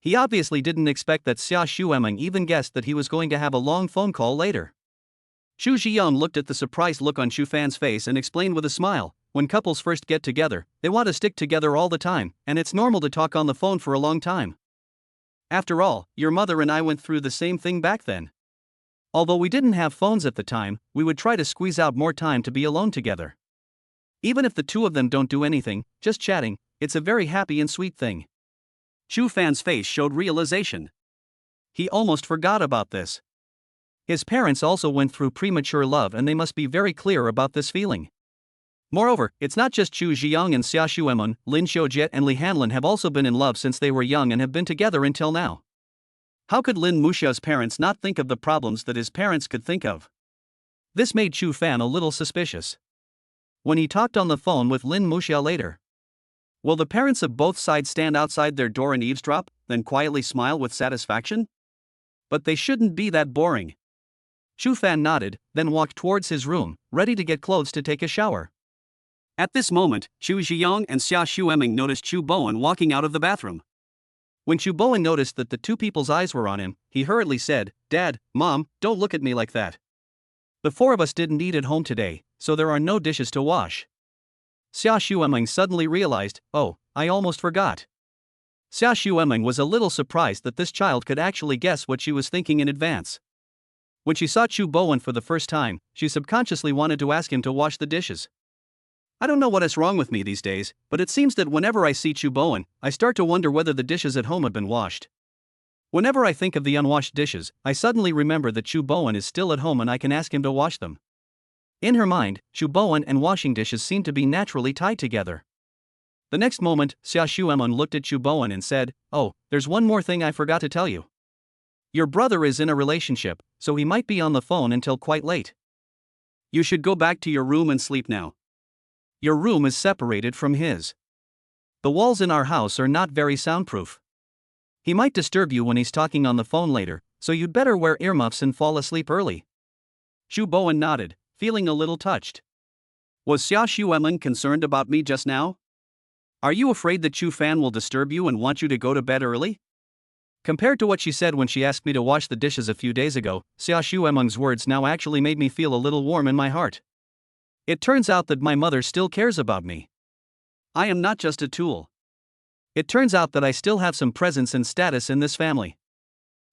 He obviously didn't expect that Xia Xuemeng even guessed that he was going to have a long phone call later. Xu Zhiyong looked at the surprised look on Chu Fan's face and explained with a smile, when couples first get together, they want to stick together all the time, and it's normal to talk on the phone for a long time. After all, your mother and I went through the same thing back then. Although we didn't have phones at the time, we would try to squeeze out more time to be alone together. Even if the two of them don't do anything, just chatting, it's a very happy and sweet thing. Chu Fan's face showed realization. He almost forgot about this. His parents also went through premature love and they must be very clear about this feeling. Moreover, it's not just Chu Zhiyong and Xia Xuemeng, Lin Xiujiet and Li Hanlin have also been in love since they were young and have been together until now. How could Lin Muxia's parents not think of the problems that his parents could think of? This made Chu Fan a little suspicious. When he talked on the phone with Lin Muxia later, will the parents of both sides stand outside their door and eavesdrop, then quietly smile with satisfaction? But they shouldn't be that boring. Chu Fan nodded, then walked towards his room, ready to get clothes to take a shower. At this moment, Chu Zhiyong and Xia Xuemeng noticed Chu Bowen walking out of the bathroom. When Chu Bowen noticed that the two people's eyes were on him, he hurriedly said, Dad, Mom, don't look at me like that. The four of us didn't eat at home today, so there are no dishes to wash. Xia Xuemeng suddenly realized, oh, I almost forgot. Xia Xuemeng was a little surprised that this child could actually guess what she was thinking in advance. When she saw Chu Bowen for the first time, she subconsciously wanted to ask him to wash the dishes. I don't know what is wrong with me these days, but it seems that whenever I see Chu Bowen, I start to wonder whether the dishes at home have been washed. Whenever I think of the unwashed dishes, I suddenly remember that Chu Bowen is still at home and I can ask him to wash them. In her mind, Chu Bowen and washing dishes seem to be naturally tied together. The next moment, Xia Xuemeng looked at Chu Bowen and said, oh, there's one more thing I forgot to tell you. Your brother is in a relationship, so he might be on the phone until quite late. You should go back to your room and sleep now. Your room is separated from his. The walls in our house are not very soundproof. He might disturb you when he's talking on the phone later, so you'd better wear earmuffs and fall asleep early. Chu Bowen nodded, feeling a little touched. Was Xia Xuemeng concerned about me just now? Are you afraid that Chu Fan will disturb you and want you to go to bed early? Compared to what she said when she asked me to wash the dishes a few days ago, Xia Xuemeng's words now actually made me feel a little warm in my heart. It turns out that my mother still cares about me. I am not just a tool. It turns out that I still have some presence and status in this family.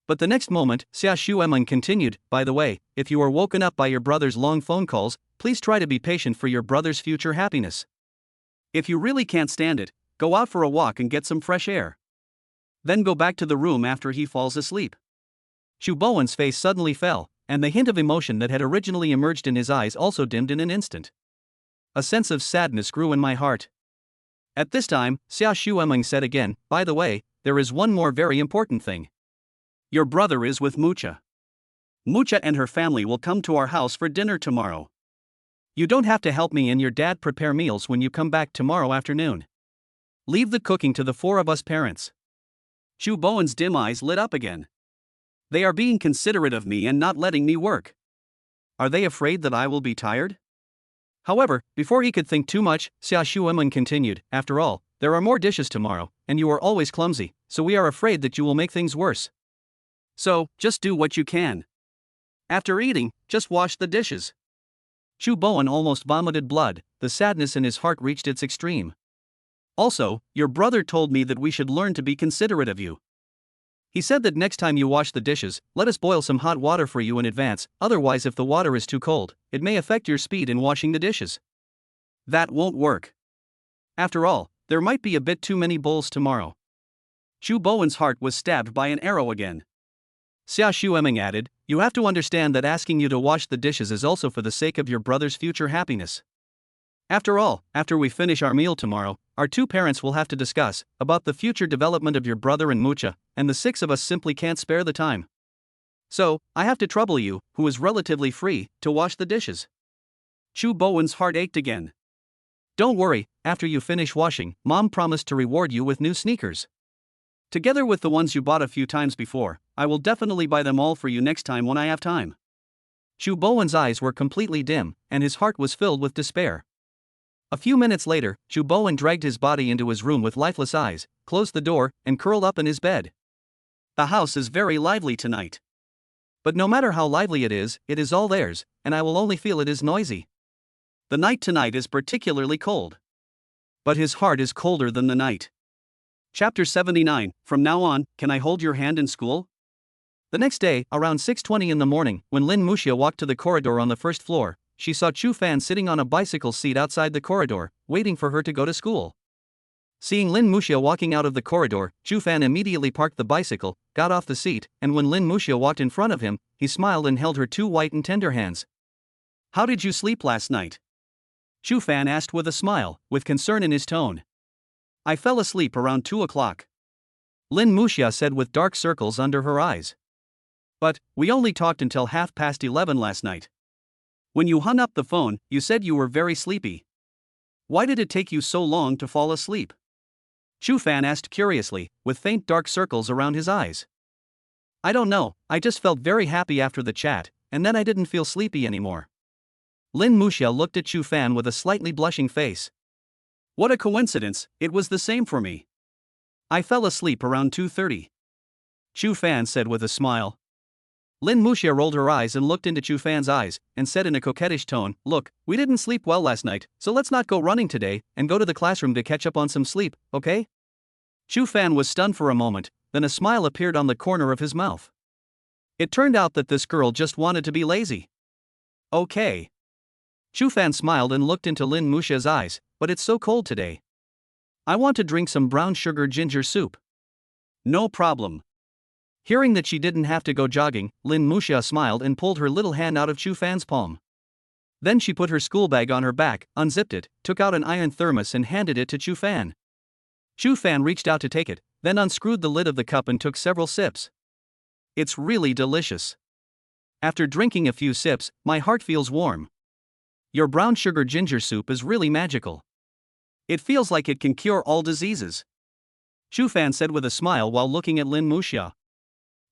But the next moment, Xia Xuemeng continued, by the way, if you are woken up by your brother's long phone calls, please try to be patient for your brother's future happiness. If you really can't stand it, go out for a walk and get some fresh air. Then go back to the room after he falls asleep. Chu Bowen's face suddenly fell, and the hint of emotion that had originally emerged in his eyes also dimmed in an instant. A sense of sadness grew in my heart. At this time, Xia Xuemeng said again, by the way, there is one more very important thing. Your brother is with Muxia. Muxia and her family will come to our house for dinner tomorrow. You don't have to help me and your dad prepare meals when you come back tomorrow afternoon. Leave the cooking to the four of us parents. Chu Bowen's dim eyes lit up again. They are being considerate of me and not letting me work. Are they afraid that I will be tired? However, before he could think too much, Xia Xuemeng continued, after all, there are more dishes tomorrow, and you are always clumsy, so we are afraid that you will make things worse. So, just do what you can. After eating, just wash the dishes. Chu Bowen almost vomited blood, the sadness in his heart reached its extreme. Also, your brother told me that we should learn to be considerate of you. He said that next time you wash the dishes, let us boil some hot water for you in advance, otherwise if the water is too cold, it may affect your speed in washing the dishes. That won't work. After all, there might be a bit too many bowls tomorrow. Shu Bowen's heart was stabbed by an arrow again. Xia Shueming added, "You have to understand that asking you to wash the dishes is also for the sake of your brother's future happiness. After all, after we finish our meal tomorrow, our two parents will have to discuss about the future development of your brother and Mucha, and the six of us simply can't spare the time. So, I have to trouble you, who is relatively free, to wash the dishes." Shu Bowen's heart ached again. "Don't worry, after you finish washing, Mom promised to reward you with new sneakers. Together with the ones you bought a few times before, I will definitely buy them all for you next time when I have time." Shu Bowen's eyes were completely dim, and his heart was filled with despair. A few minutes later, Shu Bowen dragged his body into his room with lifeless eyes, closed the door, and curled up in his bed. "The house is very lively tonight. But no matter how lively it is all theirs, and I will only feel it is noisy. The night tonight is particularly cold. But his heart is colder than the night." Chapter 79, From Now On, Can I Hold Your Hand in School? The next day, around 6:20 in the morning, when Lin Muxia walked to the corridor on the first floor, she saw Chu Fan sitting on a bicycle seat outside the corridor, waiting for her to go to school. Seeing Lin Muxia walking out of the corridor, Chu Fan immediately parked the bicycle, got off the seat, and when Lin Muxia walked in front of him, he smiled and held her two white and tender hands. "How did you sleep last night?" Chu Fan asked with a smile, with concern in his tone. "I fell asleep around 2 o'clock. Lin Muxia said with dark circles under her eyes. "But, we only talked until 11:30 last night. When you hung up the phone, you said you were very sleepy. Why did it take you so long to fall asleep?" Chu Fan asked curiously, with faint dark circles around his eyes. "I don't know, I just felt very happy after the chat, and then I didn't feel sleepy anymore." Lin Muxia looked at Chu Fan with a slightly blushing face. "What a coincidence, it was the same for me. I fell asleep around 2:30. Chu Fan said with a smile. Lin Muxia rolled her eyes and looked into Chu Fan's eyes, and said in a coquettish tone, "Look, we didn't sleep well last night, so let's not go running today, and go to the classroom to catch up on some sleep, okay?" Chu Fan was stunned for a moment, then a smile appeared on the corner of his mouth. It turned out that this girl just wanted to be lazy. "Okay." Chu Fan smiled and looked into Lin Muxia's eyes, "But it's so cold today. I want to drink some brown sugar ginger soup." "No problem." Hearing that she didn't have to go jogging, Lin Muxia smiled and pulled her little hand out of Chu Fan's palm. Then she put her school bag on her back, unzipped it, took out an iron thermos and handed it to Chu Fan. Chu Fan reached out to take it, then unscrewed the lid of the cup and took several sips. "It's really delicious. After drinking a few sips, my heart feels warm. Your brown sugar ginger soup is really magical. It feels like it can cure all diseases," Chu Fan said with a smile while looking at Lin Muxia.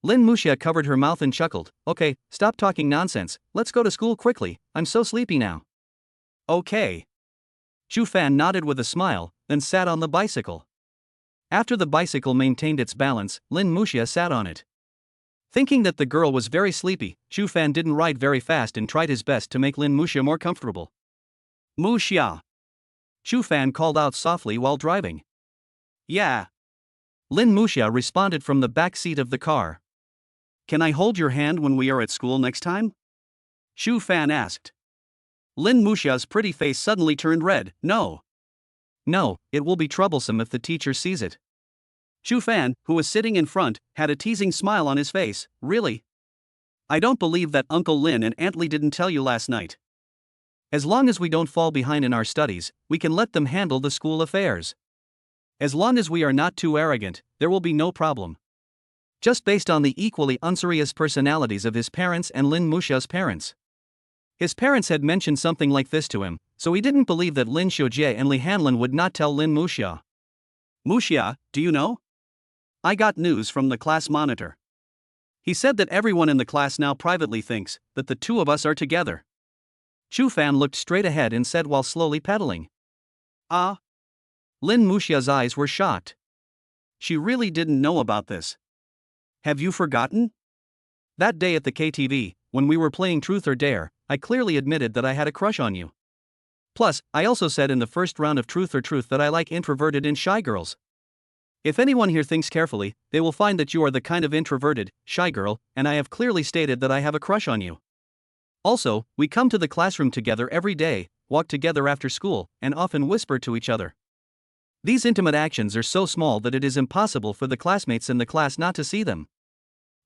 Lin Muxia covered her mouth and chuckled. "Okay, stop talking nonsense, let's go to school quickly, I'm so sleepy now." "Okay." Chu Fan nodded with a smile, then sat on the bicycle. After the bicycle maintained its balance, Lin Muxia sat on it. Thinking that the girl was very sleepy, Chu Fan didn't ride very fast and tried his best to make Lin Muxia more comfortable. "Muxia!" Chu Fan called out softly while driving. "Yeah." Lin Muxia responded from the back seat of the car. "Can I hold your hand when we are at school next time?" Chu Fan asked. Lin Muxia's pretty face suddenly turned red. "No. No, it will be troublesome if the teacher sees it." Chu Fan, who was sitting in front, had a teasing smile on his face. "Really? I don't believe that Uncle Lin and Aunt Lee didn't tell you last night. As long as we don't fall behind in our studies, we can let them handle the school affairs. As long as we are not too arrogant, there will be no problem." Just based on the equally unserious personalities of his parents and Lin Muxia's parents. His parents had mentioned something like this to him, so he didn't believe that Lin Xiujie and Li Hanlin would not tell Lin Muxia. "Muxia, do you know? I got news from the class monitor. He said that everyone in the class now privately thinks that the two of us are together." Chu Fan looked straight ahead and said while slowly pedaling. "Ah?" Lin Muxia's eyes were shocked. She really didn't know about this. "Have you forgotten? That day at the KTV, when we were playing Truth or Dare, I clearly admitted that I had a crush on you. Plus, I also said in the first round of Truth or Truth that I like introverted and shy girls. If anyone here thinks carefully, they will find that you are the kind of introverted, shy girl, and I have clearly stated that I have a crush on you. Also, we come to the classroom together every day, walk together after school, and often whisper to each other. These intimate actions are so small that it is impossible for the classmates in the class not to see them.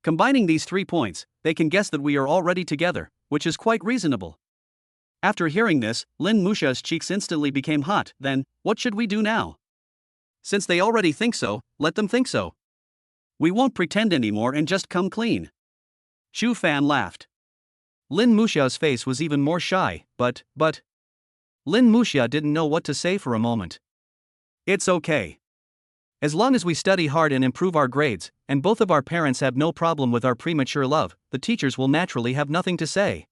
Combining these 3 points, they can guess that we are already together, which is quite reasonable. After hearing this, Lin Musha's cheeks instantly became hot. Then, what should we do now? Since they already think so, let them think so. We won't pretend anymore and just come clean. Shu Fan laughed. Lin Musha's face was even more shy, but. Lin Musha didn't know what to say for a moment. It's okay. As long as we study hard and improve our grades, and both of our parents have no problem with our premature love, the teachers will naturally have nothing to say.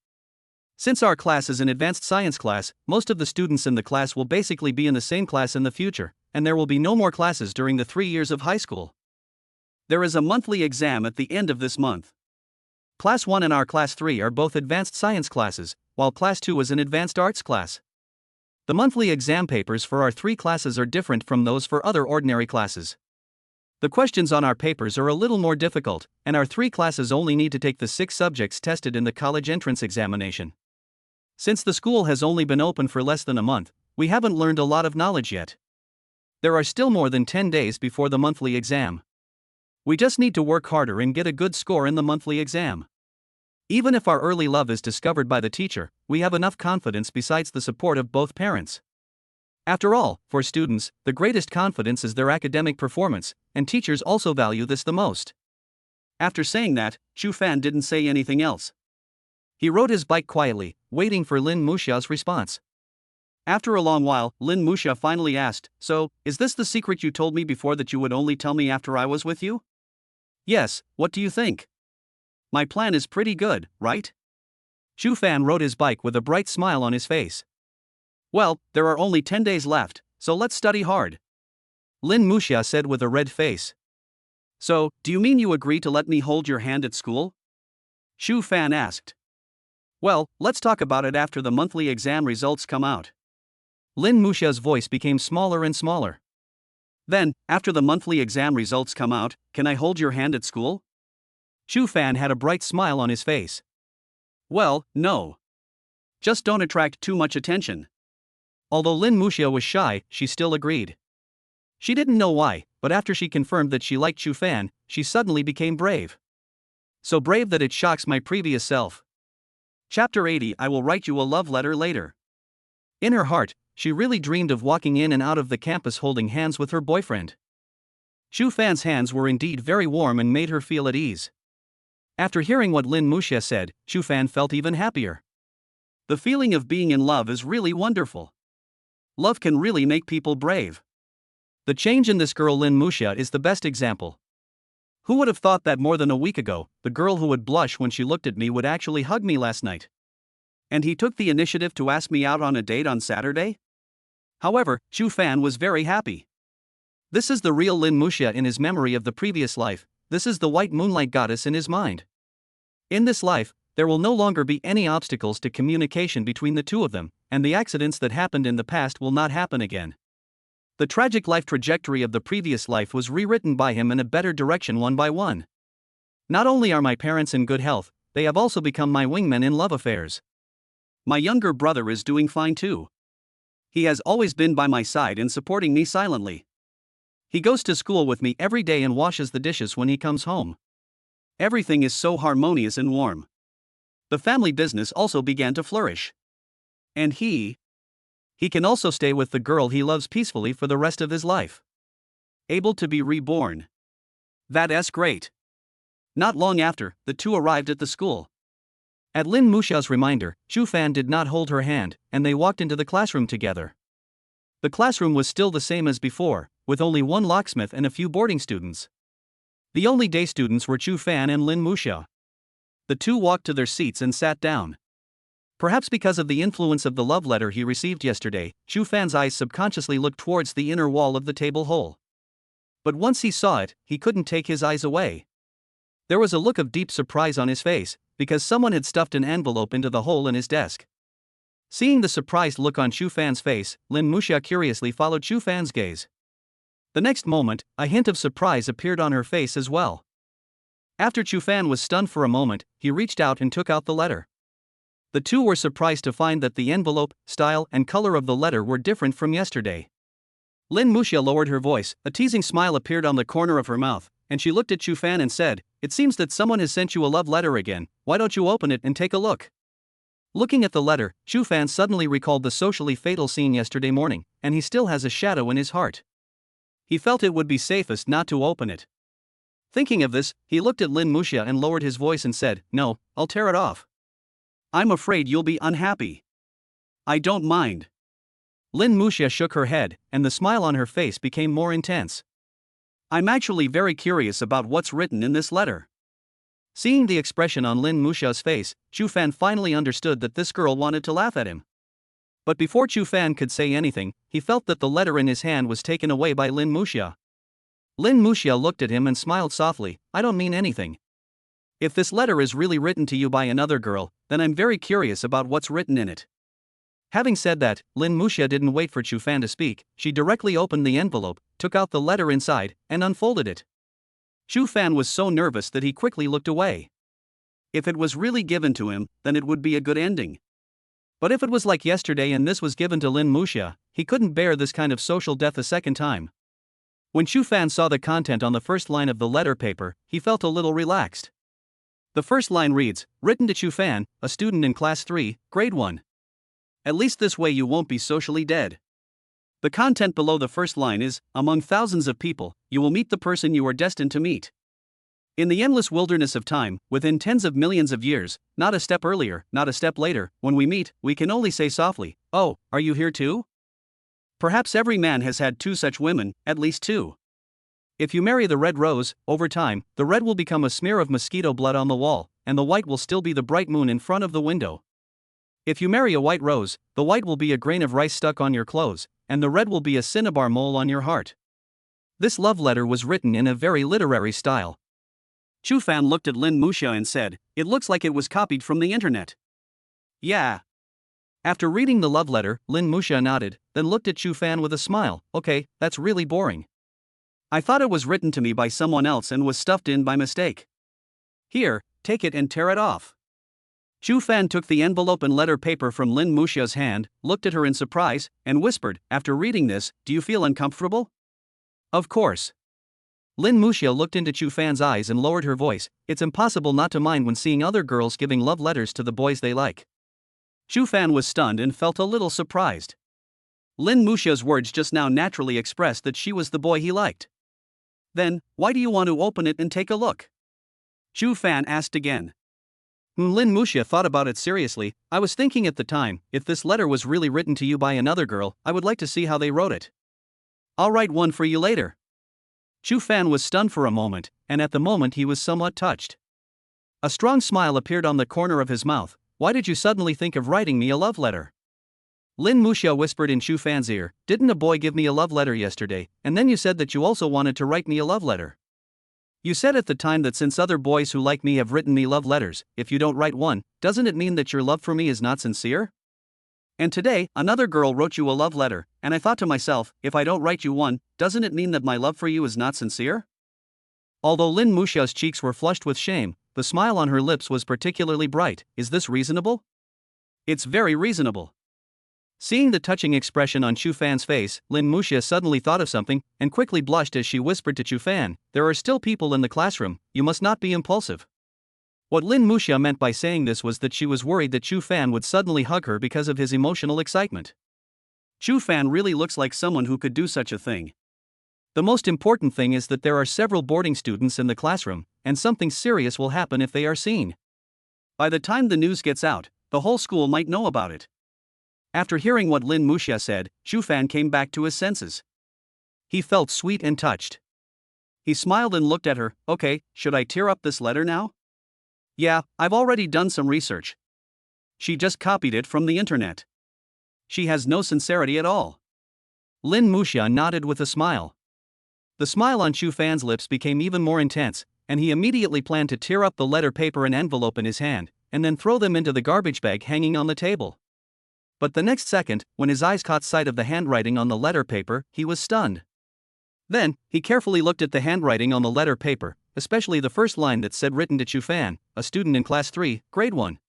Since our class is an advanced science class, most of the students in the class will basically be in the same class in the future, and there will be no more classes during the 3 years of high school. There is a monthly exam at the end of this month. Class 1 and our Class 3 are both advanced science classes, while Class 2 is an advanced arts class. The monthly exam papers for our 3 classes are different from those for other ordinary classes. The questions on our papers are a little more difficult, and our 3 classes only need to take the 6 subjects tested in the college entrance examination. Since the school has only been open for less than a month, we haven't learned a lot of knowledge yet. There are still more than 10 days before the monthly exam. We just need to work harder and get a good score in the monthly exam. Even if our early love is discovered by the teacher, we have enough confidence besides the support of both parents. After all, for students, the greatest confidence is their academic performance, and teachers also value this the most. After saying that, Shu Fan didn't say anything else. He rode his bike quietly, waiting for Lin Musha's response. After a long while, Lin Musha finally asked, "So, is this the secret you told me before that you would only tell me after I was with you?" "Yes, what do you think? My plan is pretty good, right?" Shu Fan rode his bike with a bright smile on his face. "Well, there are only 10 days left, so let's study hard," Lin Musha said with a red face. "So, do you mean you agree to let me hold your hand at school?" Shu Fan asked. "Well, let's talk about it after the monthly exam results come out." Lin Musha's voice became smaller and smaller. "Then, after the monthly exam results come out, can I hold your hand at school?" Shu Fan had a bright smile on his face. "Well, no. Just don't attract too much attention." Although Lin Musha was shy, she still agreed. She didn't know why, but after she confirmed that she liked Shu Fan, she suddenly became brave. So brave that it shocks my previous self. Chapter 80. I will write you a love letter later. In her heart, she really dreamed of walking in and out of the campus holding hands with her boyfriend. Shu Fan's hands were indeed very warm and made her feel at ease. After hearing what Lin Musha said, Shu Fan felt even happier. The feeling of being in love is really wonderful. Love can really make people brave. The change in this girl Lin Musha is the best example. Who would have thought that more than a week ago, the girl who would blush when she looked at me would actually hug me last night? And he took the initiative to ask me out on a date on Saturday? However, Shu Fan was very happy. This is the real Lin Musha in his memory of the previous life. This is the white moonlight goddess in his mind. In this life, there will no longer be any obstacles to communication between the two of them, and the accidents that happened in the past will not happen again. The tragic life trajectory of the previous life was rewritten by him in a better direction one by one. Not only are my parents in good health, they have also become my wingmen in love affairs. My younger brother is doing fine too. He has always been by my side and supporting me silently. He goes to school with me every day and washes the dishes when he comes home. Everything is so harmonious and warm. The family business also began to flourish. And he can also stay with the girl he loves peacefully for the rest of his life. Able to be reborn. That's great. Not long after, the two arrived at the school. At Lin Musha's reminder, Shu Fan did not hold her hand, and they walked into the classroom together. The classroom was still the same as before, with only one locksmith and a few boarding students. The only day students were Shu Fan and Lin Musha. The two walked to their seats and sat down. Perhaps because of the influence of the love letter he received yesterday, Shu Fan's eyes subconsciously looked towards the inner wall of the table hole. But once he saw it, he couldn't take his eyes away. There was a look of deep surprise on his face, because someone had stuffed an envelope into the hole in his desk. Seeing the surprised look on Shu Fan's face, Lin Musha curiously followed Shu Fan's gaze. The next moment, a hint of surprise appeared on her face as well. After Shu Fan was stunned for a moment, he reached out and took out the letter. The two were surprised to find that the envelope, style, and color of the letter were different from yesterday. Lin Muxia lowered her voice, a teasing smile appeared on the corner of her mouth, and she looked at Chu Fan and said, "It seems that someone has sent you a love letter again, why don't you open it and take a look?" Looking at the letter, Chu Fan suddenly recalled the socially fatal scene yesterday morning, and he still has a shadow in his heart. He felt it would be safest not to open it. Thinking of this, he looked at Lin Muxia and lowered his voice and said, "No, I'll tear it off. I'm afraid you'll be unhappy." "I don't mind." Lin Muxia shook her head, and the smile on her face became more intense. "I'm actually very curious about what's written in this letter." Seeing the expression on Lin Muxia's face, Chu Fan finally understood that this girl wanted to laugh at him. But before Chu Fan could say anything, he felt that the letter in his hand was taken away by Lin Muxia. Lin Muxia looked at him and smiled softly, "I don't mean anything. If this letter is really written to you by another girl, then I'm very curious about what's written in it." Having said that, Lin Muxia didn't wait for Chu Fan to speak, she directly opened the envelope, took out the letter inside, and unfolded it. Chu Fan was so nervous that he quickly looked away. If it was really given to him, then it would be a good ending. But if it was like yesterday and this was given to Lin Muxia, he couldn't bear this kind of social death a second time. When Chu Fan saw the content on the first line of the letter paper, he felt a little relaxed. The first line reads, "Written to Chu Fan, a student in class 3, grade 1. At least this way you won't be socially dead." The content below the first line is, "Among thousands of people, you will meet the person you are destined to meet. In the endless wilderness of time, within tens of millions of years, not a step earlier, not a step later, when we meet, we can only say softly, 'Oh, are you here too?' Perhaps every man has had 2 such women, at least 2. If you marry the red rose, over time, the red will become a smear of mosquito blood on the wall, and the white will still be the bright moon in front of the window. If you marry a white rose, the white will be a grain of rice stuck on your clothes, and the red will be a cinnabar mole on your heart." This love letter was written in a very literary style. Chu Fan looked at Lin Muxia and said, "It looks like it was copied from the internet." "Yeah." After reading the love letter, Lin Muxia nodded, then looked at Chu Fan with a smile, "Okay, that's really boring. I thought it was written to me by someone else and was stuffed in by mistake. Here, take it and tear it off." Chu Fan took the envelope and letter paper from Lin Muxia's hand, looked at her in surprise, and whispered, "After reading this, do you feel uncomfortable?" "Of course." Lin Muxia looked into Chu Fan's eyes and lowered her voice, "It's impossible not to mind when seeing other girls giving love letters to the boys they like." Chu Fan was stunned and felt a little surprised. Lin Muxia's words just now naturally expressed that she was the boy he liked. "Then, why do you want to open it and take a look?" Chu Fan asked again. Lin Muxia thought about it seriously. "I was thinking at the time, if this letter was really written to you by another girl, I would like to see how they wrote it. I'll write one for you later." Chu Fan was stunned for a moment, and at the moment he was somewhat touched. A strong smile appeared on the corner of his mouth. "Why did you suddenly think of writing me a love letter?" Lin Muxia whispered in Chu Fan's ear, "Didn't a boy give me a love letter yesterday, and then you said that you also wanted to write me a love letter? You said at the time that since other boys who like me have written me love letters, if you don't write one, doesn't it mean that your love for me is not sincere? And today, another girl wrote you a love letter, and I thought to myself, if I don't write you one, doesn't it mean that my love for you is not sincere?" Although Lin Muxia's cheeks were flushed with shame, the smile on her lips was particularly bright. "Is this reasonable?" "It's very reasonable." Seeing the touching expression on Chu Fan's face, Lin Muxia suddenly thought of something, and quickly blushed as she whispered to Chu Fan, "There are still people in the classroom, you must not be impulsive." What Lin Muxia meant by saying this was that she was worried that Chu Fan would suddenly hug her because of his emotional excitement. Chu Fan really looks like someone who could do such a thing. The most important thing is that there are several boarding students in the classroom, and something serious will happen if they are seen. By the time the news gets out, the whole school might know about it. After hearing what Lin Muxia said, Chu Fan came back to his senses. He felt sweet and touched. He smiled and looked at her. "Okay, should I tear up this letter now?" "Yeah, I've already done some research. She just copied it from the internet. She has no sincerity at all." Lin Muxia nodded with a smile. The smile on Chu Fan's lips became even more intense, and he immediately planned to tear up the letter paper and envelope in his hand, and then throw them into the garbage bag hanging on the table. But the next second, when his eyes caught sight of the handwriting on the letter paper, he was stunned. Then, he carefully looked at the handwriting on the letter paper, especially the first line that said written to Chu Fan, a student in class 3, grade 1.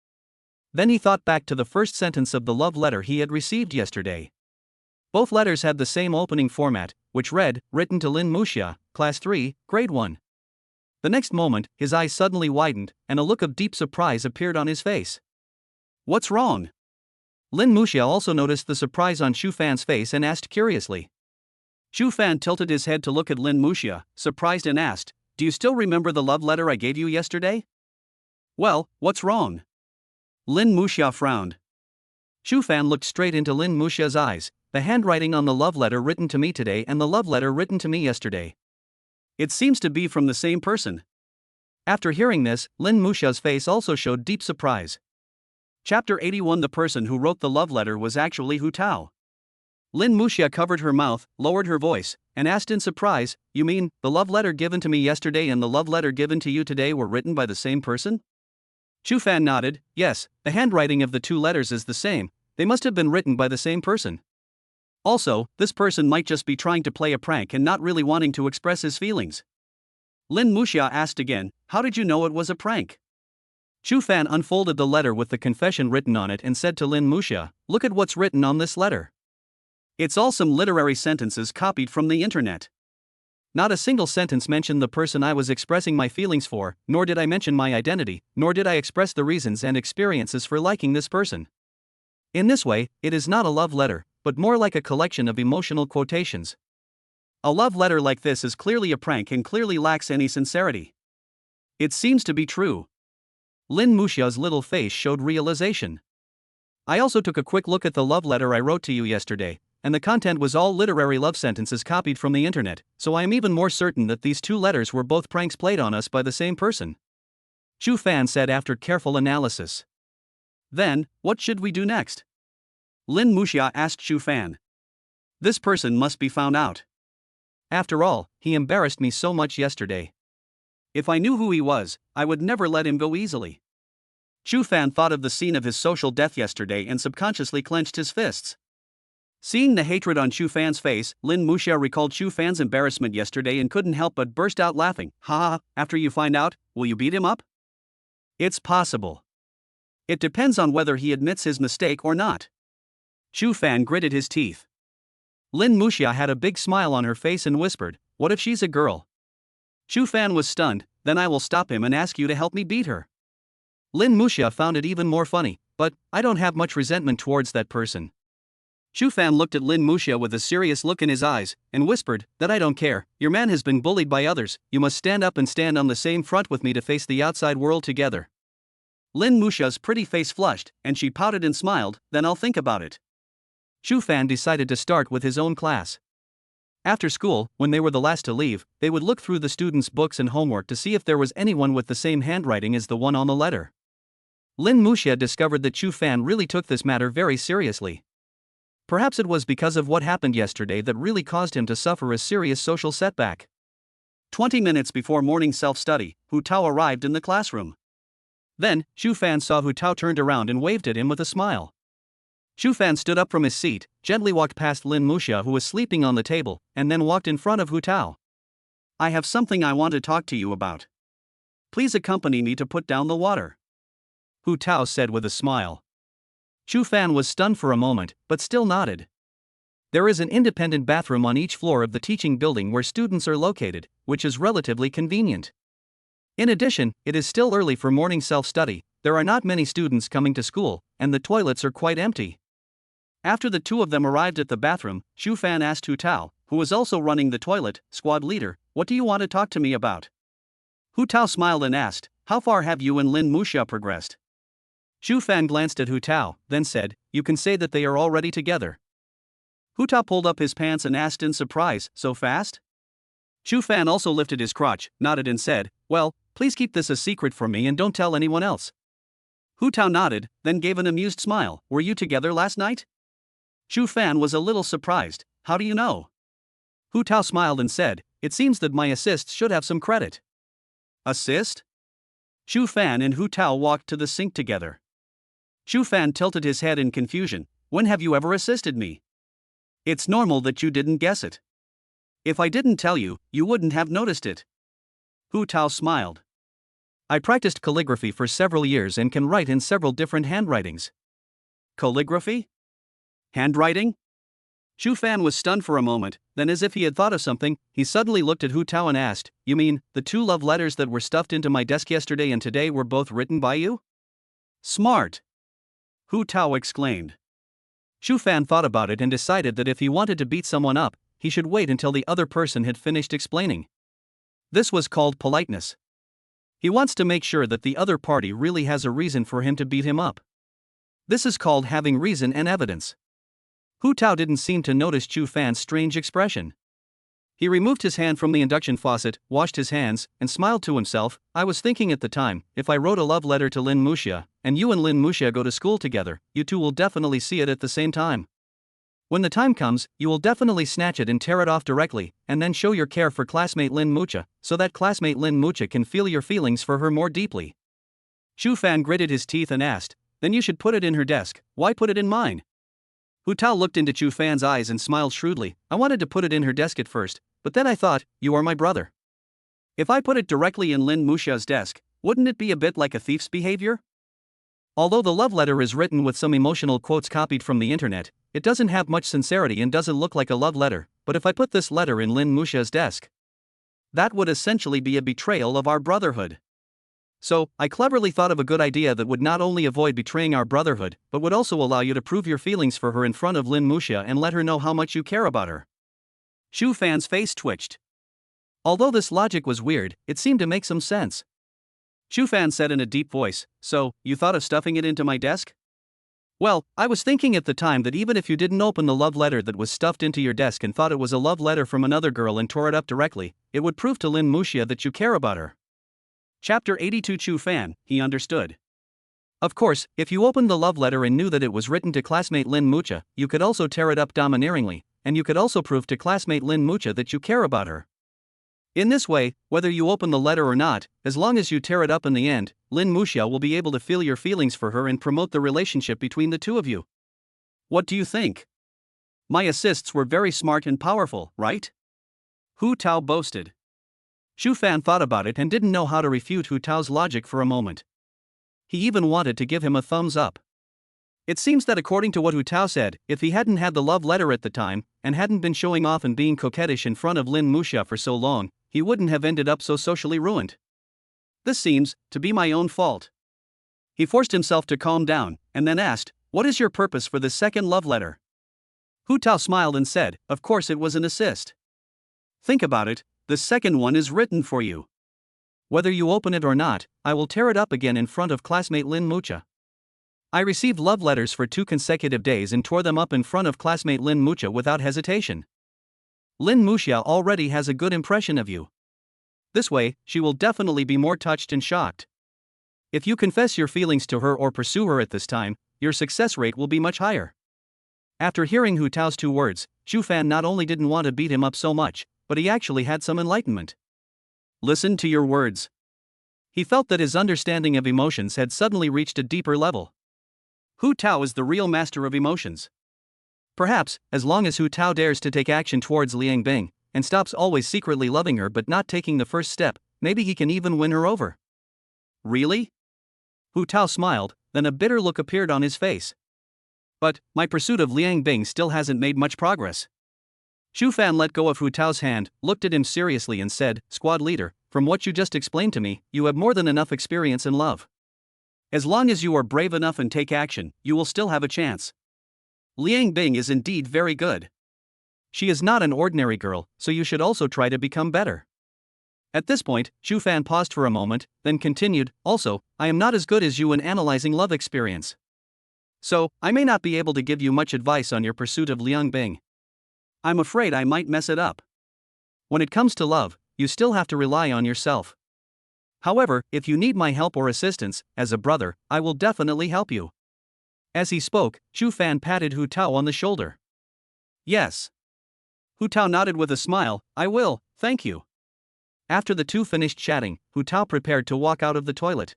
Then he thought back to the first sentence of the love letter he had received yesterday. Both letters had the same opening format, which read, written to Lin Muxia, Class 3, Grade 1. The next moment, his eyes suddenly widened, and a look of deep surprise appeared on his face. What's wrong? Lin Muxia also noticed the surprise on Xu Fan's face and asked curiously. Xu Fan tilted his head to look at Lin Muxia, surprised, and asked, Do you still remember the love letter I gave you yesterday? Well, what's wrong? Lin Muxia frowned. Xu Fan looked straight into Lin Muxia's eyes. The handwriting on the love letter written to me today and the love letter written to me yesterday. It seems to be from the same person. After hearing this, Lin Muxia's face also showed deep surprise. Chapter 81. The person who wrote the love letter was actually Hu Tao. Lin Muxia covered her mouth, lowered her voice, and asked in surprise, You mean, the love letter given to me yesterday and the love letter given to you today were written by the same person? Xu Fan nodded. Yes, the handwriting of the two letters is the same. They must have been written by the same person. Also, this person might just be trying to play a prank and not really wanting to express his feelings. Lin Muxia asked again, How did you know it was a prank? Xu Fan unfolded the letter with the confession written on it and said to Lin Muxia, Look at what's written on this letter. It's all some literary sentences copied from the internet. Not a single sentence mentioned the person I was expressing my feelings for, nor did I mention my identity, nor did I express the reasons and experiences for liking this person. In this way, it is not a love letter, but more like a collection of emotional quotations. A love letter like this is clearly a prank and clearly lacks any sincerity. It seems to be true. Lin Muxia's little face showed realization. I also took a quick look at the love letter I wrote to you yesterday, and the content was all literary love sentences copied from the internet, so I am even more certain that these two letters were both pranks played on us by the same person. Xu Fan said after careful analysis. Then, what should we do next? Lin Muxia asked Xu Fan. This person must be found out. After all, he embarrassed me so much yesterday. If I knew who he was, I would never let him go easily. Xu Fan thought of the scene of his social death yesterday and subconsciously clenched his fists. Seeing the hatred on Xu Fan's face, Lin Muxia recalled Xu Fan's embarrassment yesterday and couldn't help but burst out laughing. Ha! After you find out, will you beat him up? It's possible. It depends on whether he admits his mistake or not. Xu Fan gritted his teeth. Lin Muxia had a big smile on her face and whispered, What if she's a girl? Xu Fan was stunned. Then I will stop him and ask you to help me beat her. Lin Muxia found it even more funny, but I don't have much resentment towards that person. Xu Fan looked at Lin Muxia with a serious look in his eyes, and whispered, That I don't care, your man has been bullied by others, you must stand up and stand on the same front with me to face the outside world together. Lin Muxia's pretty face flushed, and she pouted and smiled, Then I'll think about it. Xu Fan decided to start with his own class. After school, when they were the last to leave, they would look through the students' books and homework to see if there was anyone with the same handwriting as the one on the letter. Lin Muxia discovered that Xu Fan really took this matter very seriously. Perhaps it was because of what happened yesterday that really caused him to suffer a serious social setback. 20 minutes before morning self-study, Hu Tao arrived in the classroom. Then, Xu Fan saw Hu Tao turned around and waved at him with a smile. Xu Fan stood up from his seat, gently walked past Lin Muxia who was sleeping on the table, and then walked in front of Hu Tao. I have something I want to talk to you about. Please accompany me to put down the water. Hu Tao said with a smile. Xu Fan was stunned for a moment, but still nodded. There is an independent bathroom on each floor of the teaching building where students are located, which is relatively convenient. In addition, it is still early for morning self-study, there are not many students coming to school, and the toilets are quite empty. After the two of them arrived at the bathroom, Xu Fan asked Hu Tao, who was also running the toilet, squad leader, What do you want to talk to me about? Hu Tao smiled and asked, How far have you and Lin Muxia progressed? Xu Fan glanced at Hu Tao, then said, You can say that they are already together. Hu Tao pulled up his pants and asked in surprise, So fast? Xu Fan also lifted his crotch, nodded and said, Well, please keep this a secret from me and don't tell anyone else. Hu Tao nodded, then gave an amused smile, Were you together last night? Xu Fan was a little surprised, How do you know? Hu Tao smiled and said, It seems that my assists should have some credit. Assist? Xu Fan and Hu Tao walked to the sink together. Xu Fan tilted his head in confusion, When have you ever assisted me? It's normal that you didn't guess it. If I didn't tell you, you wouldn't have noticed it. Hu Tao smiled. I practiced calligraphy for several years and can write in several different handwritings. Calligraphy? Handwriting? Shu Fan was stunned for a moment, then as if he had thought of something, he suddenly looked at Hu Tao and asked, "You mean, the 2 love letters that were stuffed into my desk yesterday and today were both written by you?" "Smart!" Hu Tao exclaimed. Shu Fan thought about it and decided that if he wanted to beat someone up, he should wait until the other person had finished explaining. This was called politeness. He wants to make sure that the other party really has a reason for him to beat him up. This is called having reason and evidence. Hu Tao didn't seem to notice Shu Fan's strange expression. He removed his hand from the induction faucet, washed his hands, and smiled to himself. "I was thinking at the time, if I wrote a love letter to Lin Muxia, and you and Lin Muxia go to school together, you two will definitely see it at the same time. When the time comes, you will definitely snatch it and tear it off directly, and then show your care for classmate Lin Muxia, so that classmate Lin Muxia can feel your feelings for her more deeply." Shu Fan gritted his teeth and asked, "Then you should put it in her desk, why put it in mine?" Hu Tao looked into Shu Fan's eyes and smiled shrewdly. "I wanted to put it in her desk at first, but then I thought, you are my brother. If I put it directly in Lin Muxia's desk, wouldn't it be a bit like a thief's behavior?" Although the love letter is written with some emotional quotes copied from the internet, it doesn't have much sincerity and doesn't look like a love letter, but if I put this letter in Lin Muxia's desk, that would essentially be a betrayal of our brotherhood. So, I cleverly thought of a good idea that would not only avoid betraying our brotherhood, but would also allow you to prove your feelings for her in front of Lin Muxia and let her know how much you care about her. Shu Fan's face twitched. Although this logic was weird, it seemed to make some sense. Shu Fan said in a deep voice, "So, you thought of stuffing it into my desk?" "Well, I was thinking at the time that even if you didn't open the love letter that was stuffed into your desk and thought it was a love letter from another girl and tore it up directly, it would prove to Lin Muxia that you care about her." Chapter 82 Shu Fan, he understood. Of course, if you opened the love letter and knew that it was written to classmate Lin Muxia, you could also tear it up domineeringly, and you could also prove to classmate Lin Muxia that you care about her. In this way, whether you open the letter or not, as long as you tear it up in the end, Lin Muxia will be able to feel your feelings for her and promote the relationship between the two of you. What do you think? My assists were very smart and powerful, right? Hu Tao boasted. Shu Fan thought about it and didn't know how to refute Hu Tao's logic for a moment. He even wanted to give him a thumbs up. It seems that according to what Hu Tao said, if he hadn't had the love letter at the time, and hadn't been showing off and being coquettish in front of Lin Muxia for so long, he wouldn't have ended up so socially ruined. This seems to be my own fault. He forced himself to calm down, and then asked, "What is your purpose for this second love letter?" Hu Tao smiled and said, "Of course it was an assist. Think about it, the second one is written for you. Whether you open it or not, I will tear it up again in front of classmate Lin Muxia. I received love letters for 2 consecutive days and tore them up in front of classmate Lin Muxia without hesitation. Lin Muxia already has a good impression of you. This way, she will definitely be more touched and shocked. If you confess your feelings to her or pursue her at this time, your success rate will be much higher." After hearing Hu Tao's 2 words, Shu Fan not only didn't want to beat him up so much, but he actually had some enlightenment. Listen to your words. He felt that his understanding of emotions had suddenly reached a deeper level. Hu Tao is the real master of emotions. Perhaps, as long as Hu Tao dares to take action towards Liang Bing, and stops always secretly loving her but not taking the first step, maybe he can even win her over. Really? Hu Tao smiled, then a bitter look appeared on his face. But, my pursuit of Liang Bing still hasn't made much progress. Shu Fan let go of Hu Tao's hand, looked at him seriously and said, "Squad leader, from what you just explained to me, you have more than enough experience in love. As long as you are brave enough and take action, you will still have a chance. Liang Bing is indeed very good. She is not an ordinary girl, so you should also try to become better." At this point, Shu Fan paused for a moment, then continued, "Also, I am not as good as you in analyzing love experience. So, I may not be able to give you much advice on your pursuit of Liang Bing. I'm afraid I might mess it up. When it comes to love, you still have to rely on yourself. However, if you need my help or assistance, as a brother, I will definitely help you." As he spoke, Shu Fan patted Hu Tao on the shoulder. "Yes." Hu Tao nodded with a smile, "I will, thank you." After the two finished chatting, Hu Tao prepared to walk out of the toilet.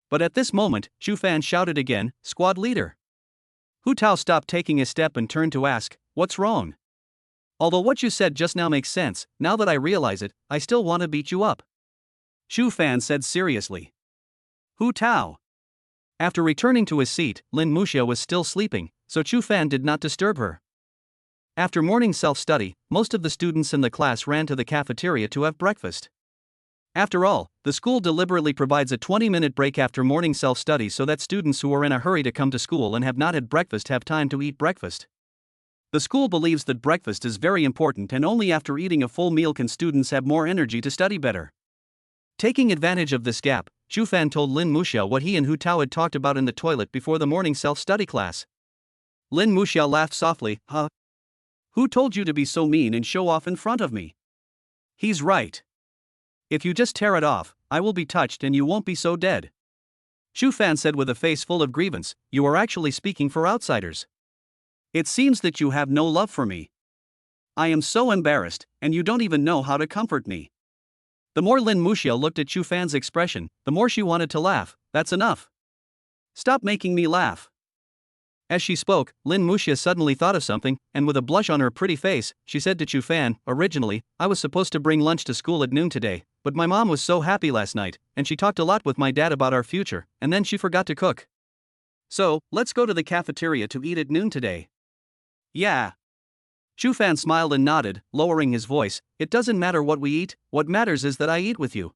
But at this moment, Shu Fan shouted again, "Squad leader." Hu Tao stopped taking a step and turned to ask, "What's wrong?" "Although what you said just now makes sense, now that I realize it, I still want to beat you up," Shu Fan said seriously. "Hu Tao." After returning to his seat, Lin Muxia was still sleeping, so Shu Fan did not disturb her. After morning self-study, most of the students in the class ran to the cafeteria to have breakfast. After all, the school deliberately provides a 20-minute break after morning self-study so that students who are in a hurry to come to school and have not had breakfast have time to eat breakfast. The school believes that breakfast is very important, and only after eating a full meal can students have more energy to study better. Taking advantage of this gap, Shufan told Lin Muxiao what he and Hu Tao had talked about in the toilet before the morning self-study class. Lin Muxiao laughed softly. Huh? Who told you to be so mean and show off in front of me? He's right. If you just tear it off, I will be touched and you won't be so dead. Shufan said with a face full of grievance. You are actually speaking for outsiders. It seems that you have no love for me. I am so embarrassed, and you don't even know how to comfort me. The more Lin Muxiao looked at Shufan's expression, the more she wanted to laugh. That's enough. Stop making me laugh. As she spoke, Lin Muxiao suddenly thought of something, and with a blush on her pretty face, she said to Shufan, originally, I was supposed to bring lunch to school at noon today, but my mom was so happy last night, and she talked a lot with my dad about our future, and then she forgot to cook. So, let's go to the cafeteria to eat at noon today. Yeah. Shufan smiled and nodded, lowering his voice. It doesn't matter what we eat, what matters is that I eat with you.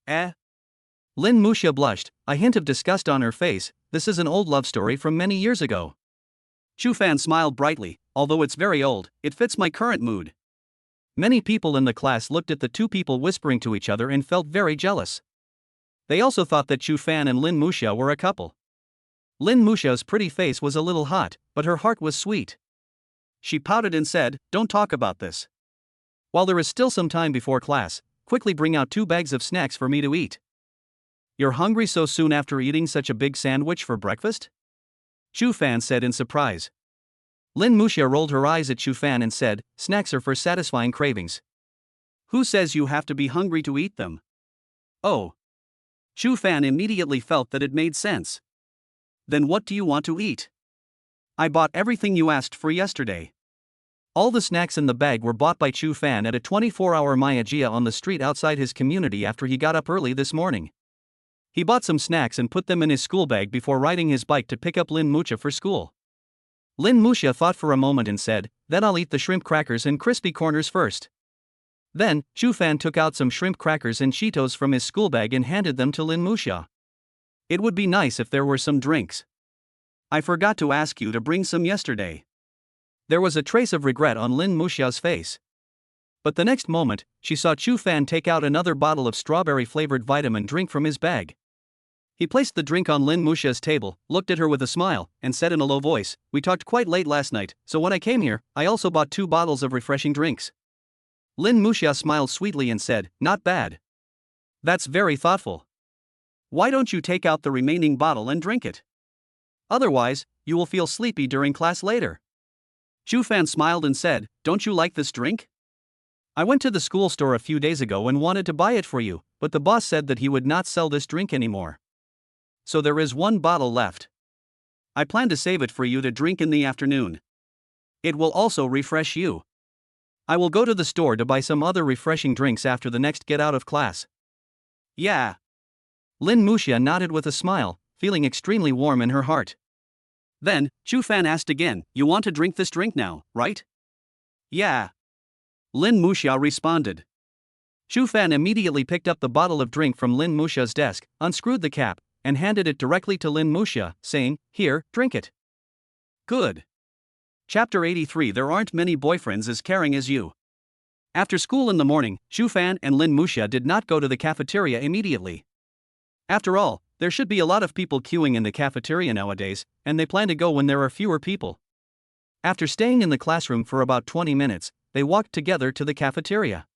Eh? Lin Muxiao blushed, a hint of disgust on her face. This is an old love story from many years ago. Shufan smiled brightly. Although it's very old, it fits my current mood. Many people in the class looked at the two people whispering to each other and felt very jealous. They also thought that Shufan and Lin Muxiao were a couple. Lin Muxiao's pretty face was a little hot, but her heart was sweet. She pouted and said, don't talk about this. While there is still some time before class, quickly bring out 2 bags of snacks for me to eat. You're hungry so soon after eating such a big sandwich for breakfast? Shufan said in surprise. Lin Muxiao rolled her eyes at Shufan and said, snacks are for satisfying cravings. Who says you have to be hungry to eat them? Oh. Shufan immediately felt that it made sense. Then what do you want to eat? I bought everything you asked for yesterday. All the snacks in the bag were bought by Shufan at a 24-hour Mayajia on the street outside his community after he got up early this morning. He bought some snacks and put them in his school bag before riding his bike to pick up Lin Muxiao for school. Lin Muxiao thought for a moment and said, then I'll eat the shrimp crackers and crispy corners first. Then, Shufan took out some shrimp crackers and Cheetos from his school bag and handed them to Lin Muxiao. It would be nice if there were some drinks. I forgot to ask you to bring some yesterday. There was a trace of regret on Lin Muxiao's face. But the next moment, she saw Shufan take out another bottle of strawberry-flavored vitamin drink from his bag. He placed the drink on Lin Muxiao's table, looked at her with a smile, and said in a low voice, we talked quite late last night, so when I came here, I also bought 2 bottles of refreshing drinks. Lin Muxiao smiled sweetly and said, not bad. That's very thoughtful. Why don't you take out the remaining bottle and drink it? Otherwise, you will feel sleepy during class later. Shufan smiled and said, don't you like this drink? I went to the school store a few days ago and wanted to buy it for you, but the boss said that he would not sell this drink anymore. So there is 1 bottle left. I plan to save it for you to drink in the afternoon. It will also refresh you. I will go to the store to buy some other refreshing drinks after the next get out of class. Yeah. Lin Muxiao nodded with a smile, feeling extremely warm in her heart. Then, Shufan asked again, you want to drink this drink now, right? Yeah. Lin Muxiao responded. Shufan immediately picked up the bottle of drink from Lin Muxiao's desk, unscrewed the cap, and handed it directly to Lin Muxiao, saying, here, drink it. Good. Chapter 83. There aren't many boyfriends as caring as you. After school in the morning, Shufan and Lin Muxiao did not go to the cafeteria immediately. After all, there should be a lot of people queuing in the cafeteria nowadays, and they plan to go when there are fewer people. After staying in the classroom for about 20 minutes, they walked together to the cafeteria.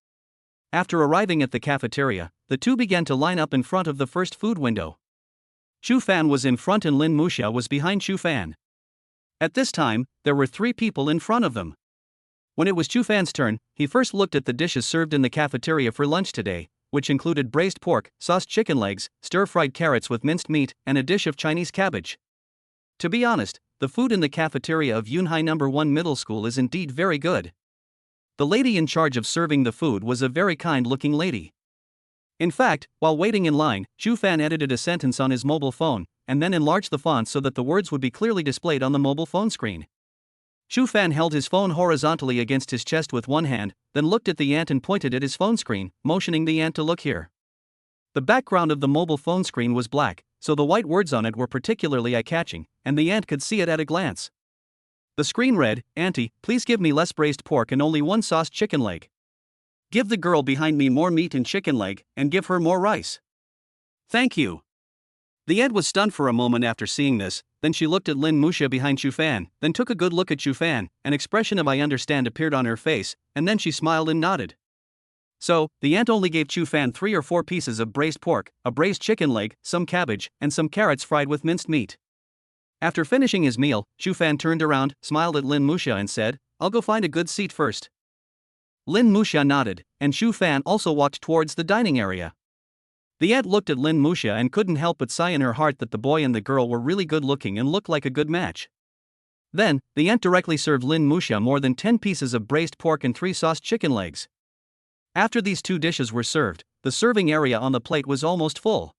After arriving at the cafeteria, the two began to line up in front of the first food window. Shufan was in front and Lin Muxiao was behind Shufan. At this time, there were 3 people in front of them. When it was Shufan's turn, he first looked at the dishes served in the cafeteria for lunch today, which included braised pork, sauced chicken legs, stir-fried carrots with minced meat, and a dish of Chinese cabbage. To be honest, the food in the cafeteria of Yunhai No. 1 Middle School is indeed very good. The lady in charge of serving the food was a very kind-looking lady. In fact, while waiting in line, Shufan edited a sentence on his mobile phone, and then enlarged the font so that the words would be clearly displayed on the mobile phone screen. Fan held his phone horizontally against his chest with one hand, then looked at the ant and pointed at his phone screen, motioning the ant to look here. The background of the mobile phone screen was black, so the white words on it were particularly eye-catching, and the ant could see it at a glance. The screen read, "Auntie, please give me less braised pork and only one sauced chicken leg. Give the girl behind me more meat and chicken leg, and give her more rice. Thank you." The ant was stunned for a moment after seeing this, then she looked at Lin Musha behind Fan, then took a good look at Fan, an expression of "I understand" appeared on her face, and then she smiled and nodded. So, the ant only gave Fan 3 or 4 pieces of braised pork, a braised chicken leg, some cabbage, and some carrots fried with minced meat. After finishing his meal, Fan turned around, smiled at Lin Musha and said, "I'll go find a good seat first." Lin Musha nodded, and Fan also walked towards the dining area. The ant looked at Lin Musha and couldn't help but sigh in her heart that the boy and the girl were really good looking and looked like a good match. Then, the ant directly served Lin Musha more than 10 pieces of braised pork and 3 sauced chicken legs. After these 2 dishes were served, the serving area on the plate was almost full.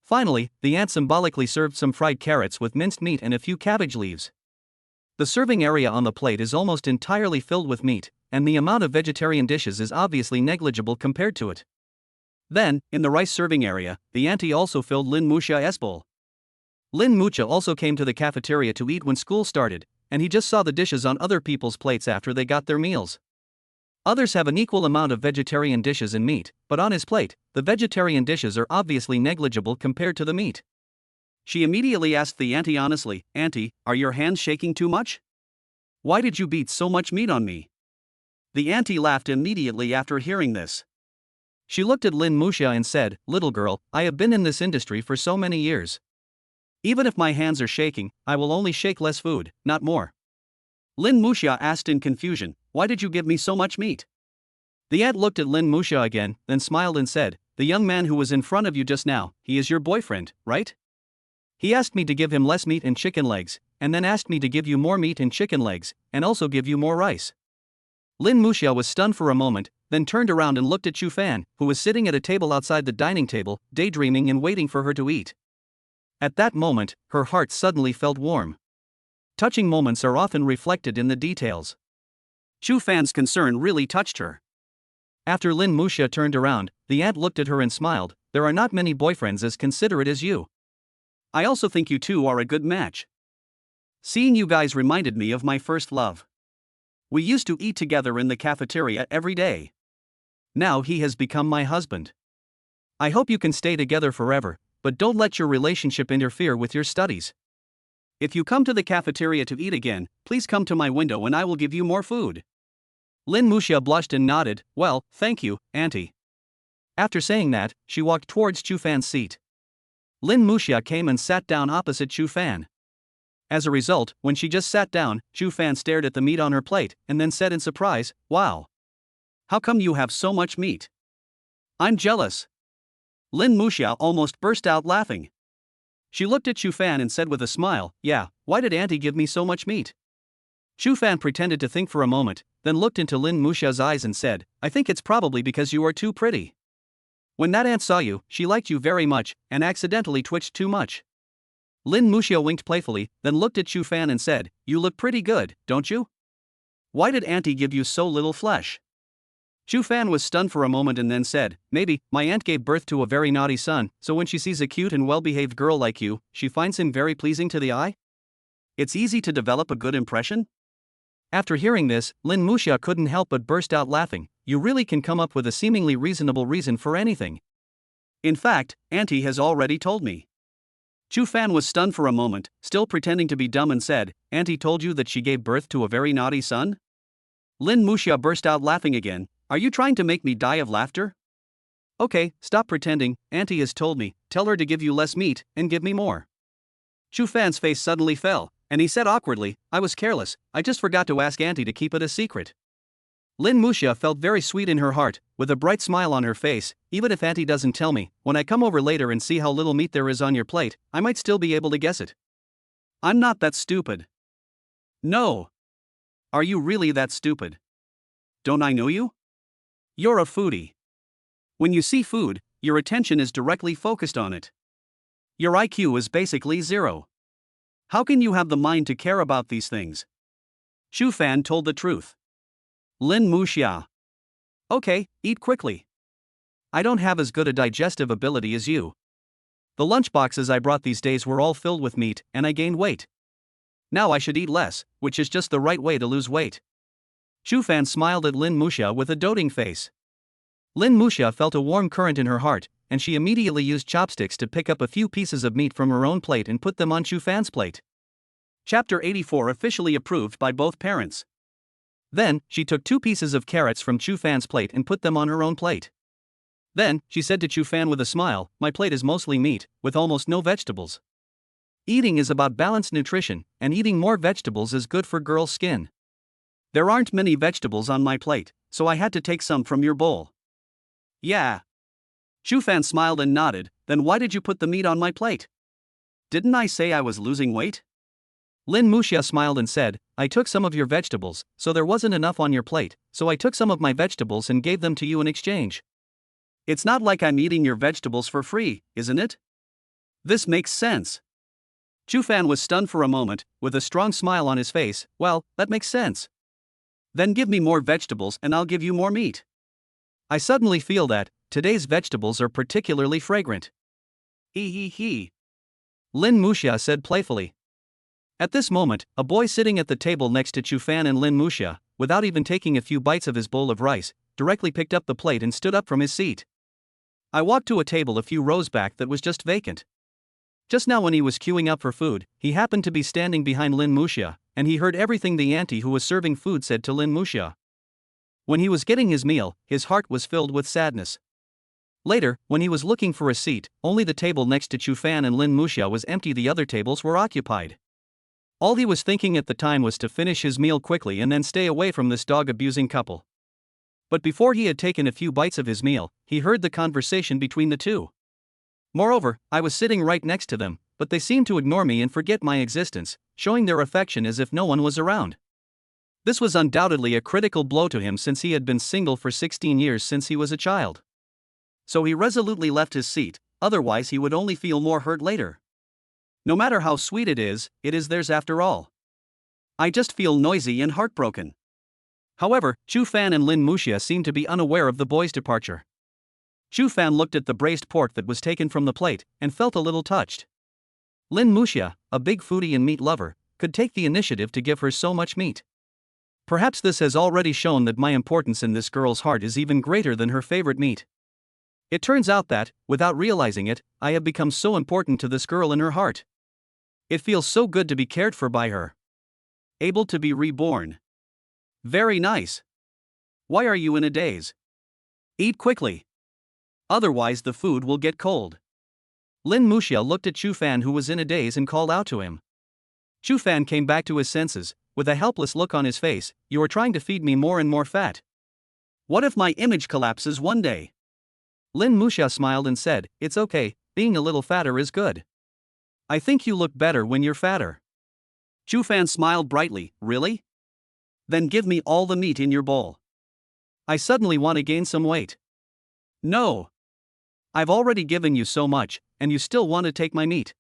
Finally, the ant symbolically served some fried carrots with minced meat and a few cabbage leaves. The serving area on the plate is almost entirely filled with meat, and the amount of vegetarian dishes is obviously negligible compared to it. Then, in the rice serving area, the auntie also filled Lin Musha's bowl. Lin Musha also came to the cafeteria to eat when school started, and he just saw the dishes on other people's plates after they got their meals. Others have an equal amount of vegetarian dishes and meat, but on his plate, the vegetarian dishes are obviously negligible compared to the meat. She immediately asked the auntie honestly, "Auntie, are your hands shaking too much? Why did you beat so much meat on me?" The auntie laughed immediately after hearing this. She looked at Lin Musha and said, "Little girl, I have been in this industry for so many years. Even if my hands are shaking, I will only shake less food, not more." Lin Musha asked in confusion, "Why did you give me so much meat?" The ant looked at Lin Musha again, then smiled and said, "The young man who was in front of you just now, he is your boyfriend, right? He asked me to give him less meat and chicken legs, and then asked me to give you more meat and chicken legs, and also give you more rice." Lin Musha was stunned for a moment, then turned around and looked at Fan, who was sitting at a table outside the dining table, daydreaming and waiting for her to eat. At that moment, her heart suddenly felt warm. Touching moments are often reflected in the details. Fan's concern really touched her. After Lin Musha turned around, the ant looked at her and smiled, "There are not many boyfriends as considerate as you. I also think you two are a good match. Seeing you guys reminded me of my first love. We used to eat together in the cafeteria every day. Now he has become my husband. I hope you can stay together forever, but don't let your relationship interfere with your studies. If you come to the cafeteria to eat again, please come to my window and I will give you more food." Lin Musha blushed and nodded, "Well, thank you, auntie." After saying that, she walked towards Fan's seat. Lin Musha came and sat down opposite Fan. As a result, when she just sat down, Fan stared at the meat on her plate and then said in surprise, "Wow. How come you have so much meat? I'm jealous." Lin Musha almost burst out laughing. She looked at Fan and said with a smile, "Yeah, why did auntie give me so much meat?" Fan pretended to think for a moment, then looked into Lin Musha's eyes and said, "I think it's probably because you are too pretty. When that ant saw you, she liked you very much, and accidentally twitched too much." Lin Musha winked playfully, then looked at Fan and said, "You look pretty good, don't you? Why did auntie give you so little flesh?" Fan was stunned for a moment and then said, "Maybe, my aunt gave birth to a very naughty son, so when she sees a cute and well-behaved girl like you, she finds him very pleasing to the eye? It's easy to develop a good impression?" After hearing this, Lin Musha couldn't help but burst out laughing. "You really can come up with a seemingly reasonable reason for anything. In fact, auntie has already told me." Fan was stunned for a moment, still pretending to be dumb and said, "Auntie told you that she gave birth to a very naughty son?" Lin Musha burst out laughing again. "Are you trying to make me die of laughter? Okay, stop pretending, auntie has told me, tell her to give you less meat, and give me more." Fan's face suddenly fell, and he said awkwardly, "I was careless, I just forgot to ask auntie to keep it a secret." Lin Musha felt very sweet in her heart, with a bright smile on her face. "Even if auntie doesn't tell me, when I come over later and see how little meat there is on your plate, I might still be able to guess it. I'm not that stupid." "No. Are you really that stupid? Don't I know you? You're a foodie. When you see food, your attention is directly focused on it. Your IQ is basically 0. How can you have the mind to care about these things? Shu Fan told the truth. Lin Muxia. Okay, eat quickly. I don't have as good a digestive ability as you. The lunchboxes I brought these days were all filled with meat, and I gained weight. Now I should eat less, which is just the right way to lose weight. Shu Fan smiled at Lin Muxia with a doting face. Lin Muxia felt a warm current in her heart, and she immediately used chopsticks to pick up a few pieces of meat from her own plate and put them on Shu Fan's plate. Chapter 84 officially approved by both parents. Then, she took 2 pieces of carrots from Shu Fan's plate and put them on her own plate. Then, she said to Shu Fan with a smile, "My plate is mostly meat, with almost no vegetables. Eating is about balanced nutrition, and eating more vegetables is good for girls' skin. There aren't many vegetables on my plate, so I had to take some from your bowl." Yeah. Shu Fan smiled and nodded. Then why did you put the meat on my plate? Didn't I say I was losing weight? Lin Muxia smiled and said, "I took some of your vegetables, so there wasn't enough on your plate, so I took some of my vegetables and gave them to you in exchange. It's not like I'm eating your vegetables for free, isn't it? This makes sense." Shu Fan was stunned for a moment, with a strong smile on his face. "Well, that makes sense. Then give me more vegetables and I'll give you more meat. I suddenly feel that today's vegetables are particularly fragrant." He. Lin Muxia said playfully. At this moment, a boy sitting at the table next to Shu Fan and Lin Muxia, without even taking a few bites of his bowl of rice, directly picked up the plate and stood up from his seat. I walked to a table a few rows back that was just vacant. Just now when he was queuing up for food, he happened to be standing behind Lin Muxia, and he heard everything the auntie who was serving food said to Lin Muxia. When he was getting his meal, his heart was filled with sadness. Later, when he was looking for a seat, only the table next to Shu Fan and Lin Muxia was empty, the other tables were occupied. All he was thinking at the time was to finish his meal quickly and then stay away from this dog-abusing couple. But before he had taken a few bites of his meal, he heard the conversation between the two. Moreover, I was sitting right next to them, but they seemed to ignore me and forget my existence, showing their affection as if no one was around. This was undoubtedly a critical blow to him since he had been single for 16 years since he was a child. So he resolutely left his seat, otherwise he would only feel more hurt later. No matter how sweet it is theirs after all. I just feel noisy and heartbroken. However, Shu Fan and Lin Muxia seemed to be unaware of the boy's departure. Shu Fan looked at the braised pork that was taken from the plate, and felt a little touched. Lin Muxia, a big foodie and meat lover, could take the initiative to give her so much meat. Perhaps this has already shown that my importance in this girl's heart is even greater than her favorite meat. It turns out that, without realizing it, I have become so important to this girl in her heart. It feels so good to be cared for by her. Able to be reborn. Very nice. Why are you in a daze? Eat quickly. Otherwise the food will get cold. Lin Muxia looked at Shu Fan, who was in a daze, and called out to him. Shu Fan came back to his senses, with a helpless look on his face. "You are trying to feed me more and more fat. What if my image collapses one day?" Lin Muxia smiled and said, "It's okay, being a little fatter is good. I think you look better when you're fatter." Shu Fan smiled brightly. "Really? Then give me all the meat in your bowl. I suddenly want to gain some weight." "No. I've already given you so much, and you still want to take my meat.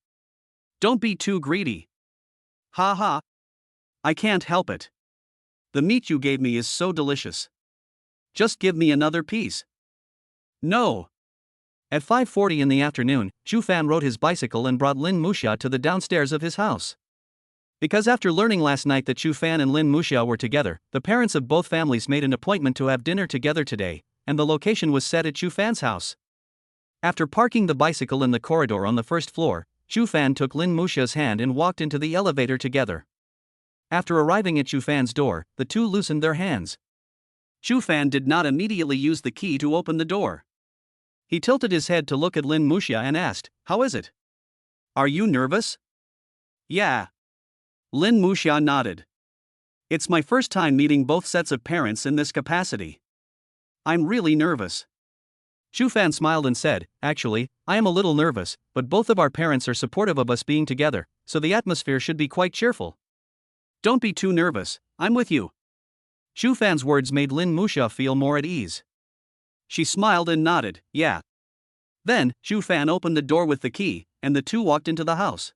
Don't be too greedy." "Ha ha. I can't help it. The meat you gave me is so delicious. Just give me another piece." "No." At 5:40 in the afternoon, Shu Fan rode his bicycle and brought Lin Muxia to the downstairs of his house. Because after learning last night that Shu Fan and Lin Muxia were together, the parents of both families made an appointment to have dinner together today, and the location was set at Shu Fan's house. After parking the bicycle in the corridor on the first floor, Shu Fan took Lin Muxia's hand and walked into the elevator together. After arriving at Shu Fan's door, the two loosened their hands. Shu Fan did not immediately use the key to open the door. He tilted his head to look at Lin Muxia and asked, "How is it? Are you nervous?" "Yeah." Lin Muxia nodded. "It's my first time meeting both sets of parents in this capacity. I'm really nervous." Shu Fan smiled and said, "Actually, I am a little nervous, but both of our parents are supportive of us being together, so the atmosphere should be quite cheerful. Don't be too nervous, I'm with you." Shu Fan's words made Lin Muxia feel more at ease. She smiled and nodded, "Yeah." Then, Shu Fan opened the door with the key, and the two walked into the house.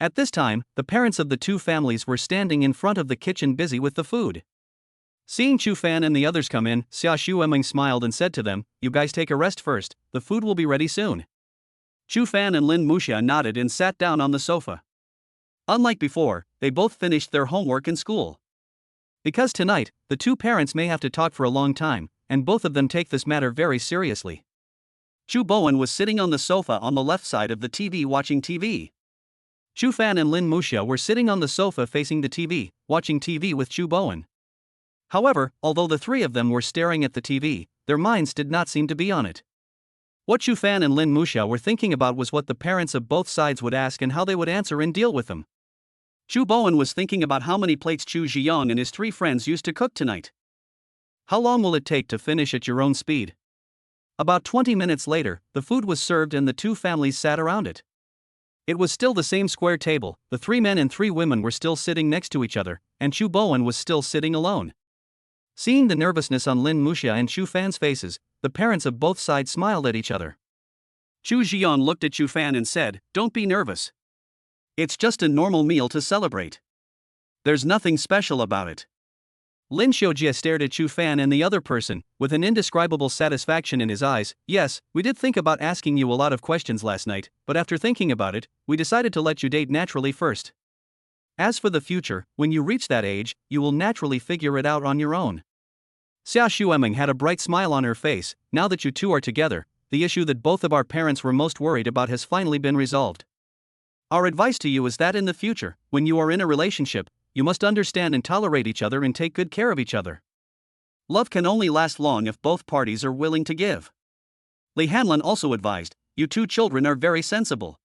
At this time, the parents of the two families were standing in front of the kitchen busy with the food. Seeing Chu Fan and the others come in, Xia Shuemeng smiled and said to them, "You guys take a rest first, the food will be ready soon." Chu Fan and Lin Muxia nodded and sat down on the sofa. Unlike before, they both finished their homework in school. Because tonight, the two parents may have to talk for a long time, and both of them take this matter very seriously. Chu Bowen was sitting on the sofa on the left side of the TV watching TV. Chu Fan and Lin Muxia were sitting on the sofa facing the TV, watching TV with Chu Bowen. However, although the three of them were staring at the TV, their minds did not seem to be on it. What Chu Fan and Lin Muxia were thinking about was what the parents of both sides would ask and how they would answer and deal with them. Chu Bowen was thinking about how many plates Chu Ziyang and his three friends used to cook tonight. How long will it take to finish at your own speed? About 20 minutes later, the food was served and the two families sat around it. It was still the same square table, the three men and three women were still sitting next to each other, and Chu Bowen was still sitting alone. Seeing the nervousness on Lin Muxia and Chu Fan's faces, the parents of both sides smiled at each other. Chu Ziyang looked at Chu Fan and said, "Don't be nervous. It's just a normal meal to celebrate. There's nothing special about it." Lin Xiujie stared at Chu Fan and the other person, with an indescribable satisfaction in his eyes. "Yes, we did think about asking you a lot of questions last night, but after thinking about it, we decided to let you date naturally first. As for the future, when you reach that age, you will naturally figure it out on your own." Xia Shuemeng had a bright smile on her face. "Now that you two are together, the issue that both of our parents were most worried about has finally been resolved. Our advice to you is that in the future, when you are in a relationship, you must understand and tolerate each other and take good care of each other. Love can only last long if both parties are willing to give." Li Hanlin also advised, "You two children are very sensible.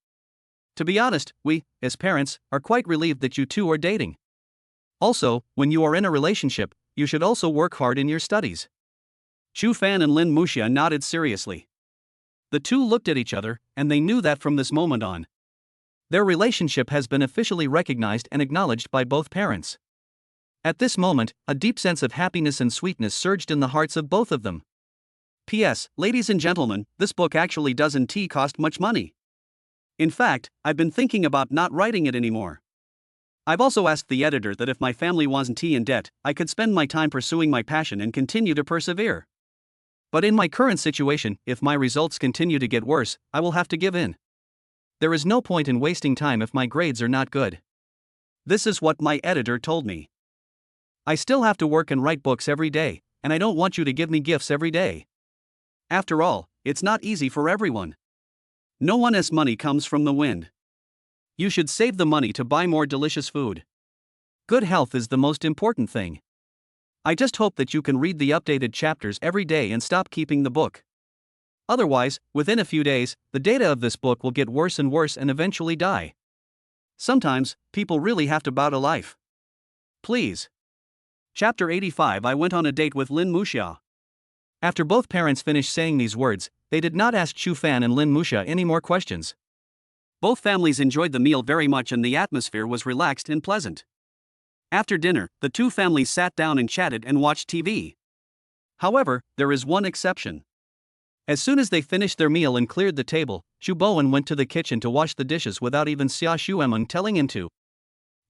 To be honest, we, as parents, are quite relieved that you two are dating. Also, when you are in a relationship, you should also work hard in your studies." Chu Fan and Lin Muxia nodded seriously. The two looked at each other, and they knew that from this moment on, their relationship has been officially recognized and acknowledged by both parents. At this moment, a deep sense of happiness and sweetness surged in the hearts of both of them. P.S. Ladies and gentlemen, this book actually doesn't cost much money. In fact, I've been thinking about not writing it anymore. I've also asked the editor that if my family wasn't in debt, I could spend my time pursuing my passion and continue to persevere. But in my current situation, if my results continue to get worse, I will have to give in. There is no point in wasting time if my grades are not good. This is what my editor told me. I still have to work and write books every day, and I don't want you to give me gifts every day. After all, it's not easy for everyone. No one's money comes from the wind. You should save the money to buy more delicious food. Good health is the most important thing. I just hope that you can read the updated chapters every day and stop keeping the book. Otherwise, within a few days, the data of this book will get worse and worse and eventually die. Sometimes, people really have to bow to life. Please." Chapter 85. I went on a date with Lin Muxia. After both parents finished saying these words, they did not ask Chu Fan and Lin Muxia any more questions. Both families enjoyed the meal very much and the atmosphere was relaxed and pleasant. After dinner, the two families sat down and chatted and watched TV. However, there is one exception. As soon as they finished their meal and cleared the table, Chu Bowen went to the kitchen to wash the dishes without even Xia Shuemeng telling him to.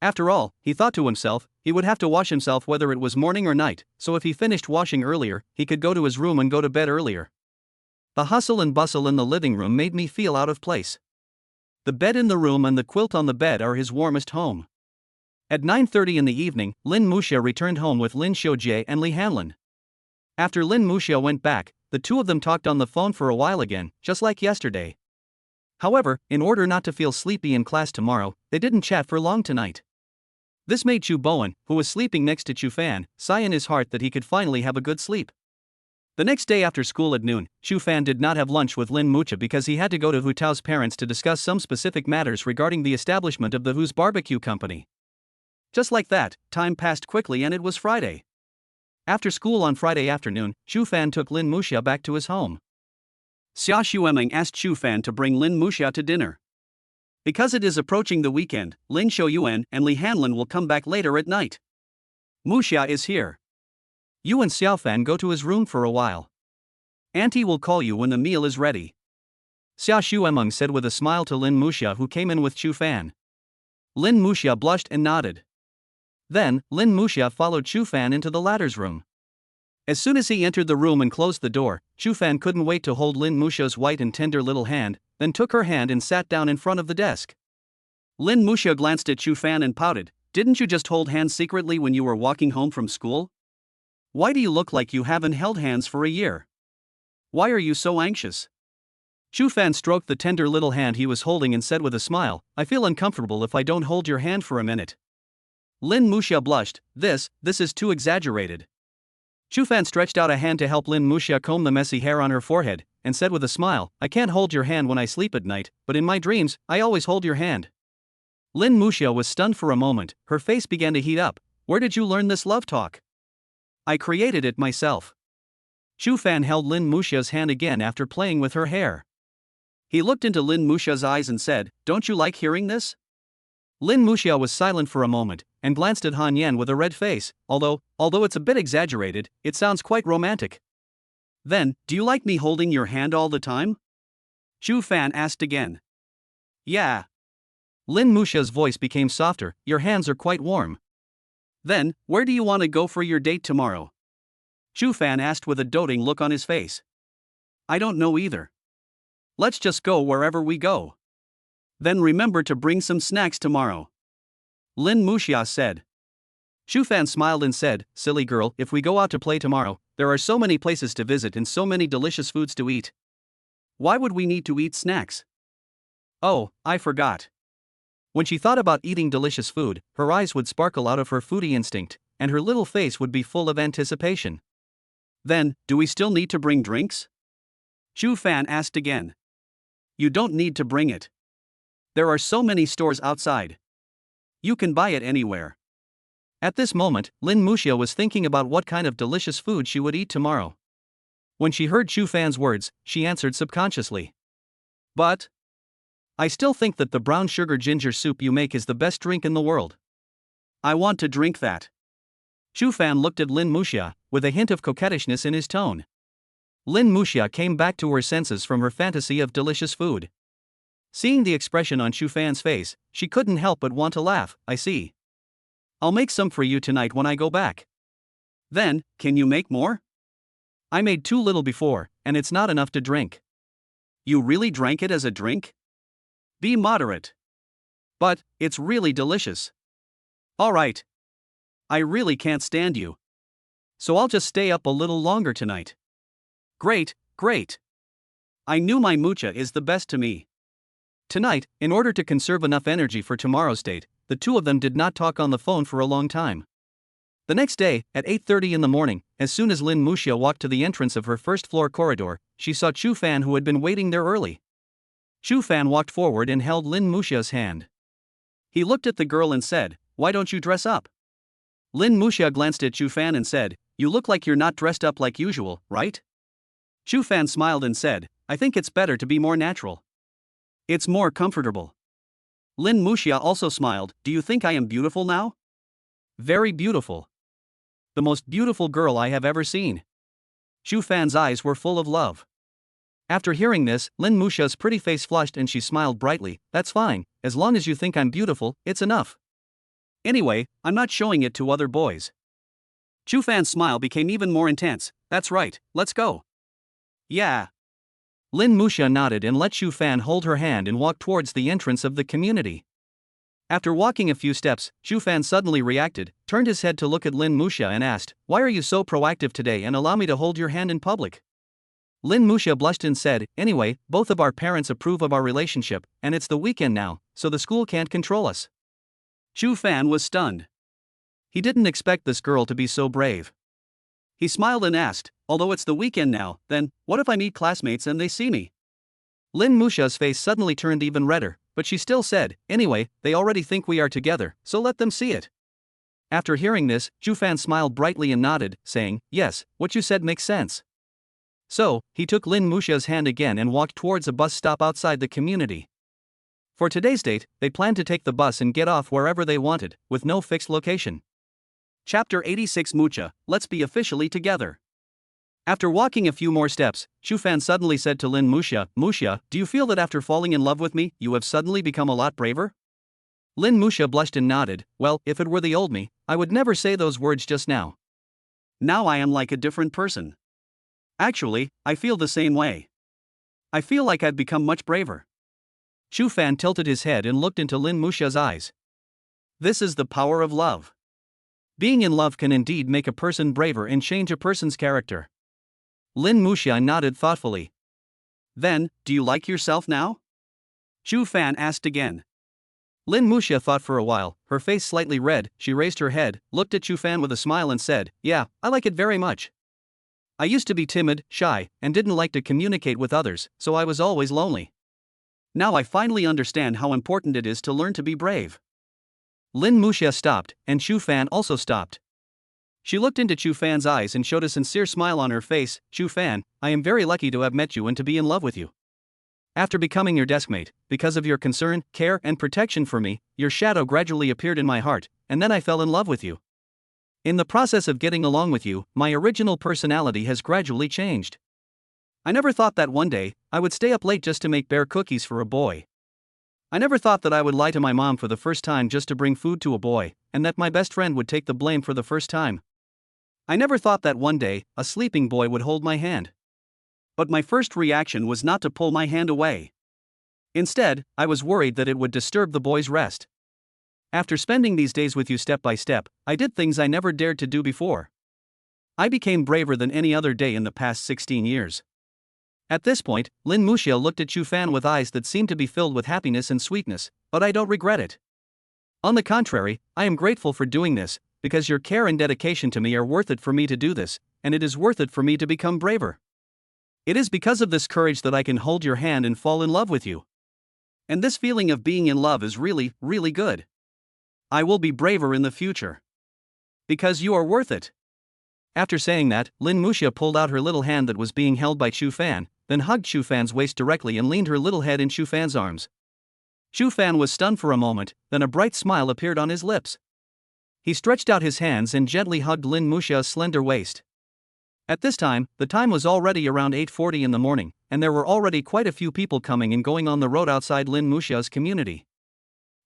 After all, he thought to himself, he would have to wash himself whether it was morning or night, so if he finished washing earlier, he could go to his room and go to bed earlier. The hustle and bustle in the living room made me feel out of place. The bed in the room and the quilt on the bed are his warmest home. At 9:30 in the evening, Lin Muxia returned home with Lin Xiujie and Li Hanlin. After Lin Muxia went back, the two of them talked on the phone for a while again, just like yesterday. However, in order not to feel sleepy in class tomorrow, they didn't chat for long tonight. This made Chu Bowen, who was sleeping next to Chu Fan, sigh in his heart that he could finally have a good sleep. The next day after school at noon, Chu Fan did not have lunch with Lin Muxia because he had to go to Hu Tao's parents to discuss some specific matters regarding the establishment of the Hu's barbecue company. Just like that, time passed quickly and it was Friday. After school on Friday afternoon, Chu Fan took Lin Muxia back to his home. Xia Shuemeng asked Chu Fan to bring Lin Muxia to dinner. Because it is approaching the weekend, Lin Xiuyuan and Li Hanlin will come back later at night. Muxia is here. You and Xiaofan go to his room for a while. Auntie will call you when the meal is ready. Xia Shuemeng said with a smile to Lin Muxia, who came in with Chu Fan. Lin Muxia blushed and nodded. Then, Lin Muxia followed Chu Fan into the latter's room. As soon as he entered the room and closed the door, Chu Fan couldn't wait to hold Lin Muxia's white and tender little hand, then took her hand and sat down in front of the desk. Lin Muxia glanced at Chu Fan and pouted, "Didn't you just hold hands secretly when you were walking home from school? Why do you look like you haven't held hands for a year? Why are you so anxious?" Chu Fan stroked the tender little hand he was holding and said with a smile, "I feel uncomfortable if I don't hold your hand for a minute." Lin Muxia blushed, this is too exaggerated. Chu Fan stretched out a hand to help Lin Muxia comb the messy hair on her forehead, and said with a smile, "I can't hold your hand when I sleep at night, but in my dreams, I always hold your hand." Lin Muxia was stunned for a moment, her face began to heat up. "Where did you learn this love talk?" "I created it myself." Chu Fan held Lin Muxia's hand again after playing with her hair. He looked into Lin Muxia's eyes and said, "Don't you like hearing this?" Lin Muxia was silent for a moment, and glanced at Han Yan with a red face, although it's a bit exaggerated, it sounds quite romantic. "Then, do you like me holding your hand all the time?" Chu Fan asked again. "Yeah." Lin Muxia's voice became softer, "Your hands are quite warm." "Then, where do you want to go for your date tomorrow?" Chu Fan asked with a doting look on his face. "I don't know either. Let's just go wherever we go. Then remember to bring some snacks tomorrow," Lin Muxia said. Chu Fan smiled and said, "Silly girl, if we go out to play tomorrow, there are so many places to visit and so many delicious foods to eat. Why would we need to eat snacks? Oh, I forgot." When she thought about eating delicious food, her eyes would sparkle out of her foodie instinct, and her little face would be full of anticipation. "Then, do we still need to bring drinks?" Chu Fan asked again. "You don't need to bring it. There are so many stores outside. You can buy it anywhere." At this moment, Lin Muxia was thinking about what kind of delicious food she would eat tomorrow. When she heard Chu Fan's words, she answered subconsciously, "But I still think that the brown sugar ginger soup you make is the best drink in the world. I want to drink that." Chu Fan looked at Lin Muxia, with a hint of coquettishness in his tone. Lin Muxia came back to her senses from her fantasy of delicious food. Seeing the expression on Chu Fan's face, she couldn't help but want to laugh. "I see. I'll make some for you tonight when I go back." "Then, can you make more?" "I made too little before, and it's not enough to drink." "You really drank it as a drink? Be moderate." "But, it's really delicious." "Alright. I really can't stand you. So I'll just stay up a little longer tonight." "Great, great. I knew my Mucha is the best to me." Tonight, in order to conserve enough energy for tomorrow's date, the two of them did not talk on the phone for a long time. The next day, at 8:30 in the morning, as soon as Lin Muxia walked to the entrance of her first-floor corridor, she saw Chu Fan who had been waiting there early. Chu Fan walked forward and held Lin Muxia's hand. He looked at the girl and said, "Why don't you dress up?" Lin Muxia glanced at Chu Fan and said, "You look like you're not dressed up like usual, right?" Chu Fan smiled and said, "I think it's better to be more natural. It's more comfortable." Lin Muxia also smiled, "Do you think I am beautiful now?" "Very beautiful. The most beautiful girl I have ever seen." Chu Fan's eyes were full of love. After hearing this, Lin Muxia's pretty face flushed and she smiled brightly. "That's fine, as long as you think I'm beautiful, it's enough. Anyway, I'm not showing it to other boys." Chu Fan's smile became even more intense. "That's right, let's go." "Yeah." Lin Muxia nodded and let Chu Fan hold her hand and walk towards the entrance of the community. After walking a few steps, Chu Fan suddenly reacted, turned his head to look at Lin Muxia and asked, "Why are you so proactive today and allow me to hold your hand in public?" Lin Muxia blushed and said, "Anyway, both of our parents approve of our relationship, and it's the weekend now, so the school can't control us." Chu Fan was stunned. He didn't expect this girl to be so brave. He smiled and asked, "Although it's the weekend now, then, what if I meet classmates and they see me?" Lin Muxia's face suddenly turned even redder, but she still said, "Anyway, they already think we are together, so let them see it." After hearing this, Chu Fan smiled brightly and nodded, saying, "Yes, what you said makes sense." So, he took Lin Muxia's hand again and walked towards a bus stop outside the community. For today's date, they planned to take the bus and get off wherever they wanted, with no fixed location. Chapter 86 Mucha, let's be officially together. After walking a few more steps, Chu Fan suddenly said to Lin Muxia, "Muxia, do you feel that after falling in love with me, you have suddenly become a lot braver?" Lin Musha blushed and nodded. Well, if it were the old me, I would never say those words just now. Now I am like a different person. Actually, I feel the same way. I feel like I've become much braver. Chu Fan tilted his head and looked into Lin Musha's eyes. This is the power of love. Being in love can indeed make a person braver and change a person's character. Lin Musha nodded thoughtfully. Then, do you like yourself now? Chu Fan asked again. Lin Musha thought for a while, her face slightly red. She raised her head, looked at Chu Fan with a smile and said, Yeah, I like it very much. I used to be timid, shy, and didn't like to communicate with others, so I was always lonely. Now I finally understand how important it is to learn to be brave. Lin Musha stopped, and Chu Fan also stopped. She looked into Chu Fan's eyes and showed a sincere smile on her face. Chu Fan, I am very lucky to have met you and to be in love with you. After becoming your deskmate, because of your concern, care, and protection for me, your shadow gradually appeared in my heart, and then I fell in love with you. In the process of getting along with you, my original personality has gradually changed. I never thought that one day, I would stay up late just to make bear cookies for a boy. I never thought that I would lie to my mom for the first time just to bring food to a boy, and that my best friend would take the blame for the first time. I never thought that one day, a sleeping boy would hold my hand. But my first reaction was not to pull my hand away. Instead, I was worried that it would disturb the boy's rest. After spending these days with you step by step, I did things I never dared to do before. I became braver than any other day in the past 16 years. At this point, Lin Musha looked at Chu Fan with eyes that seemed to be filled with happiness and sweetness, but I don't regret it. On the contrary, I am grateful for doing this, because your care and dedication to me are worth it for me to do this, and it is worth it for me to become braver. It is because of this courage that I can hold your hand and fall in love with you. And this feeling of being in love is really, really good. I will be braver in the future. Because you are worth it. After saying that, Lin Musha pulled out her little hand that was being held by Chu Fan, then hugged Chu Fan's waist directly and leaned her little head in Chu Fan's arms. Chu Fan was stunned for a moment, then a bright smile appeared on his lips. He stretched out his hands and gently hugged Lin Musha's slender waist. At this time, the time was already around 8:40 in the morning, and there were already quite a few people coming and going on the road outside Lin Musha's community.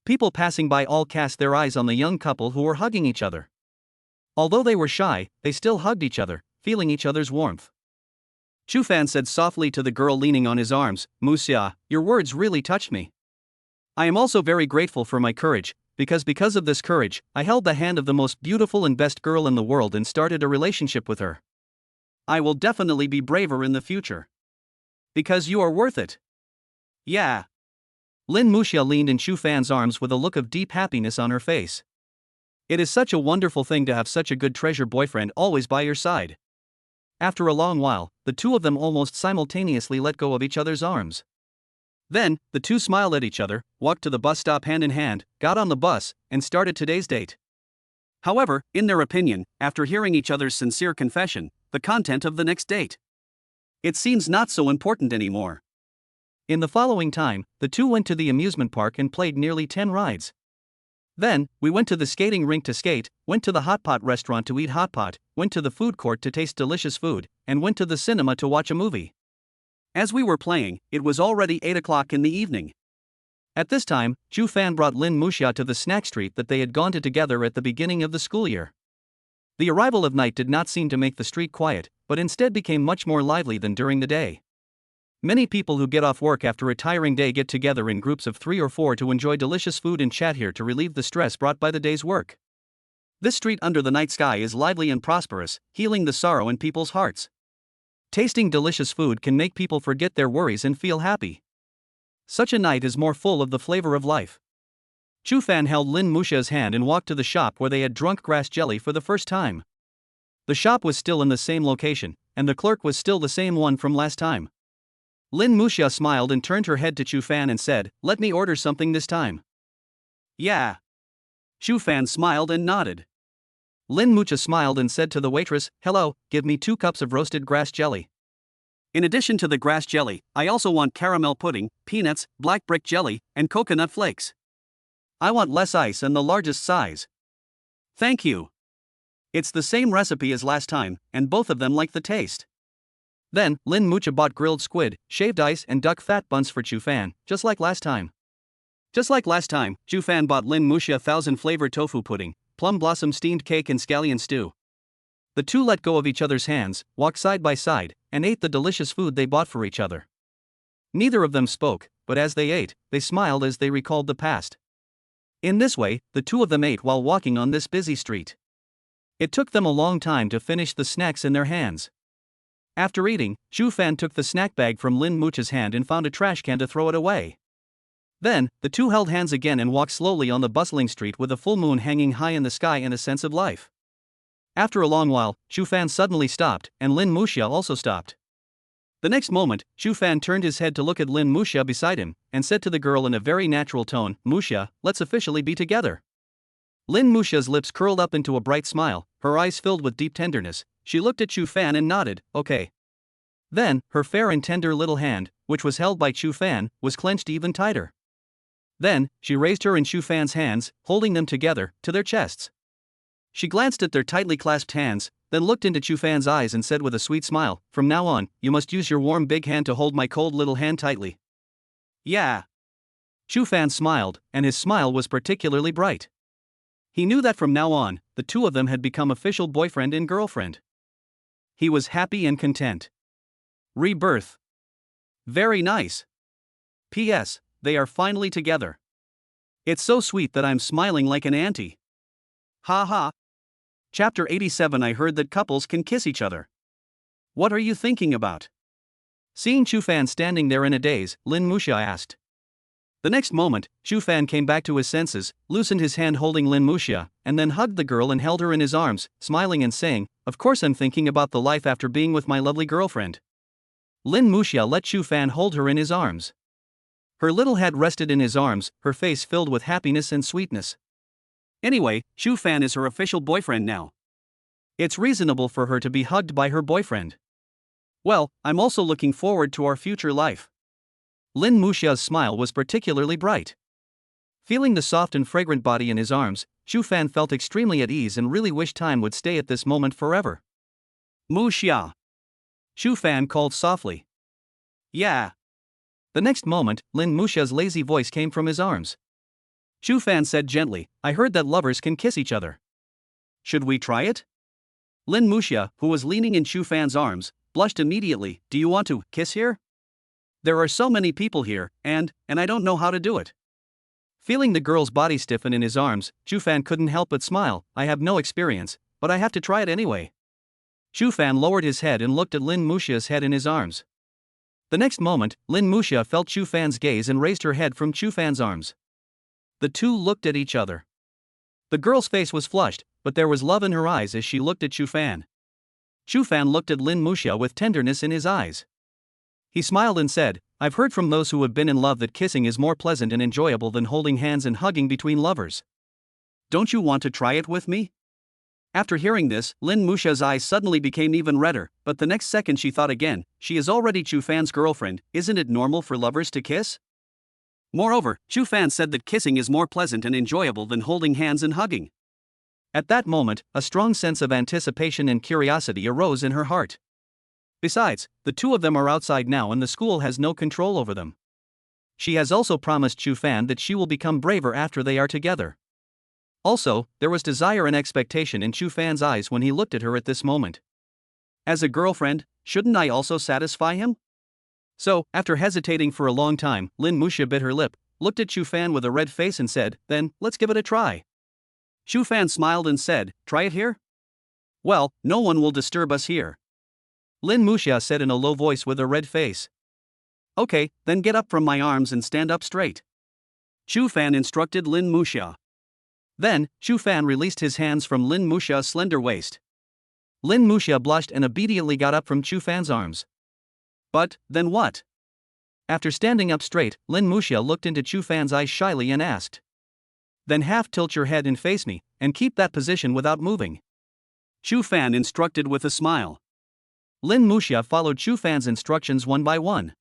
People passing by all cast their eyes on the young couple who were hugging each other. Although they were shy, they still hugged each other, feeling each other's warmth. Chu Fan said softly to the girl leaning on his arms, Musha, your words really touched me. I am also very grateful for my courage, because of this courage, I held the hand of the most beautiful and best girl in the world and started a relationship with her. I will definitely be braver in the future. Because you are worth it. Yeah. Lin Musha leaned in Chu Fan's arms with a look of deep happiness on her face. It is such a wonderful thing to have such a good treasure boyfriend always by your side. After a long while, the two of them almost simultaneously let go of each other's arms. Then, the two smiled at each other, walked to the bus stop hand in hand, got on the bus, and started today's date. However, in their opinion, after hearing each other's sincere confession, the content of the next date, it seems not so important anymore. In the following time, the two went to the amusement park and played nearly 10 rides. Then, we went to the skating rink to skate, went to the hot pot restaurant to eat hot pot, went to the food court to taste delicious food, and went to the cinema to watch a movie. As we were playing, it was already 8 o'clock in the evening. At this time, Chu Fan brought Lin Musha to the snack street that they had gone to together at the beginning of the school year. The arrival of night did not seem to make the street quiet, but instead became much more lively than during the day. Many people who get off work after a tiring day get together in groups of 3 or 4 to enjoy delicious food and chat here to relieve the stress brought by the day's work. This street under the night sky is lively and prosperous, healing the sorrow in people's hearts. Tasting delicious food can make people forget their worries and feel happy. Such a night is more full of the flavor of life. Chu Fan held Lin Musha's hand and walked to the shop where they had drunk grass jelly for the first time. The shop was still in the same location, and the clerk was still the same one from last time. Lin Musha smiled and turned her head to Chu Fan and said, "Let me order something this time." "Yeah." Chu Fan smiled and nodded. Lin Musha smiled and said to the waitress, "Hello, give me 2 cups of roasted grass jelly. In addition to the grass jelly, I also want caramel pudding, peanuts, black brick jelly, and coconut flakes. I want less ice and the largest size." "Thank you. It's the same recipe as last time, and both of them like the taste." Then, Lin Musha bought grilled squid, shaved ice and duck fat buns for Chu Fan, just like last time. Just like last time, Zhu Fan bought Lin Muxia 1,000-flavored tofu pudding, plum blossom steamed cake and scallion stew. The two let go of each other's hands, walked side by side, and ate the delicious food they bought for each other. Neither of them spoke, but as they ate, they smiled as they recalled the past. In this way, the two of them ate while walking on this busy street. It took them a long time to finish the snacks in their hands. After eating, Zhu Fan took the snack bag from Lin Muxia's hand and found a trash can to throw it away. Then, the two held hands again and walked slowly on the bustling street with a full moon hanging high in the sky and a sense of life. After a long while, Zhu Fan suddenly stopped, and Lin Muxia also stopped. The next moment, Zhu Fan turned his head to look at Lin Muxia beside him, and said to the girl in a very natural tone, "Muxia, let's officially be together." Lin Muxia's lips curled up into a bright smile, her eyes filled with deep tenderness. She looked at Zhu Fan and nodded, "Okay." Then, her fair and tender little hand, which was held by Zhu Fan, was clenched even tighter. Then, she raised her and Zhu Fan's hands, holding them together, to their chests. She glanced at their tightly clasped hands, then looked into Zhu Fan's eyes and said with a sweet smile, "From now on, you must use your warm big hand to hold my cold little hand tightly." "Yeah." Zhu Fan smiled, and his smile was particularly bright. He knew that from now on, the two of them had become official boyfriend and girlfriend. He was happy and content. Rebirth. Very nice. P.S. They are finally together. It's so sweet that I'm smiling like an auntie. Ha ha. Chapter 87. I heard that couples can kiss each other. What are you thinking about? Seeing Zhu Fan standing there in a daze, Lin Muxia asked. The next moment, Zhu Fan came back to his senses, loosened his hand holding Lin Muxia, and then hugged the girl and held her in his arms, smiling and saying, "Of course I'm thinking about the life after being with my lovely girlfriend." Lin Muxia let Zhu Fan hold her in his arms. Her little head rested in his arms, her face filled with happiness and sweetness. Anyway, Zhu Fan is her official boyfriend now. It's reasonable for her to be hugged by her boyfriend. Well, I'm also looking forward to our future life. Lin Muxia's smile was particularly bright. Feeling the soft and fragrant body in his arms, Zhu Fan felt extremely at ease and really wished time would stay at this moment forever. "Muxia." Zhu Fan called softly. "Yeah." The next moment, Lin Muxia's lazy voice came from his arms. Zhu Fan said gently, "I heard that lovers can kiss each other. Should we try it?" Lin Muxia, who was leaning in Zhu Fan's arms, blushed immediately. "Do you want to kiss here? There are so many people here, and I don't know how to do it." Feeling the girl's body stiffen in his arms, Zhu Fan couldn't help but smile. "I have no experience, but I have to try it anyway." Zhu Fan lowered his head and looked at Lin Muxia's head in his arms. The next moment, Lin Muxia felt Zhu Fan's gaze and raised her head from Zhu Fan's arms. The two looked at each other. The girl's face was flushed, but there was love in her eyes as she looked at Zhu Fan. Zhu Fan looked at Lin Muxia with tenderness in his eyes. He smiled and said, "I've heard from those who have been in love that kissing is more pleasant and enjoyable than holding hands and hugging between lovers. Don't you want to try it with me?" After hearing this, Lin Muxia's eyes suddenly became even redder, but the next second she thought again, she is already Zhu Fan's girlfriend, isn't it normal for lovers to kiss? Moreover, Zhu Fan said that kissing is more pleasant and enjoyable than holding hands and hugging. At that moment, a strong sense of anticipation and curiosity arose in her heart. Besides, the two of them are outside now and the school has no control over them. She has also promised Zhu Fan that she will become braver after they are together. Also, there was desire and expectation in Zhu Fan's eyes when he looked at her at this moment. As a girlfriend, shouldn't I also satisfy him? So, after hesitating for a long time, Lin Muxia bit her lip, looked at Zhu Fan with a red face and said, "Then, let's give it a try." Zhu Fan smiled and said, "Try it here?" "Well, no one will disturb us here," Lin Muxia said in a low voice with a red face. "Okay, then get up from my arms and stand up straight," Zhu Fan instructed Lin Muxia. Then, Zhu Fan released his hands from Lin Muxia's slender waist. Lin Muxia blushed and obediently got up from Zhu Fan's arms. But, then what? After standing up straight, Lin Muxia looked into Zhu Fan's eyes shyly and asked. "Then half tilt your head and face me, and keep that position without moving," Zhu Fan instructed with a smile. Lin Muxia followed Zhu Fan's instructions one by one.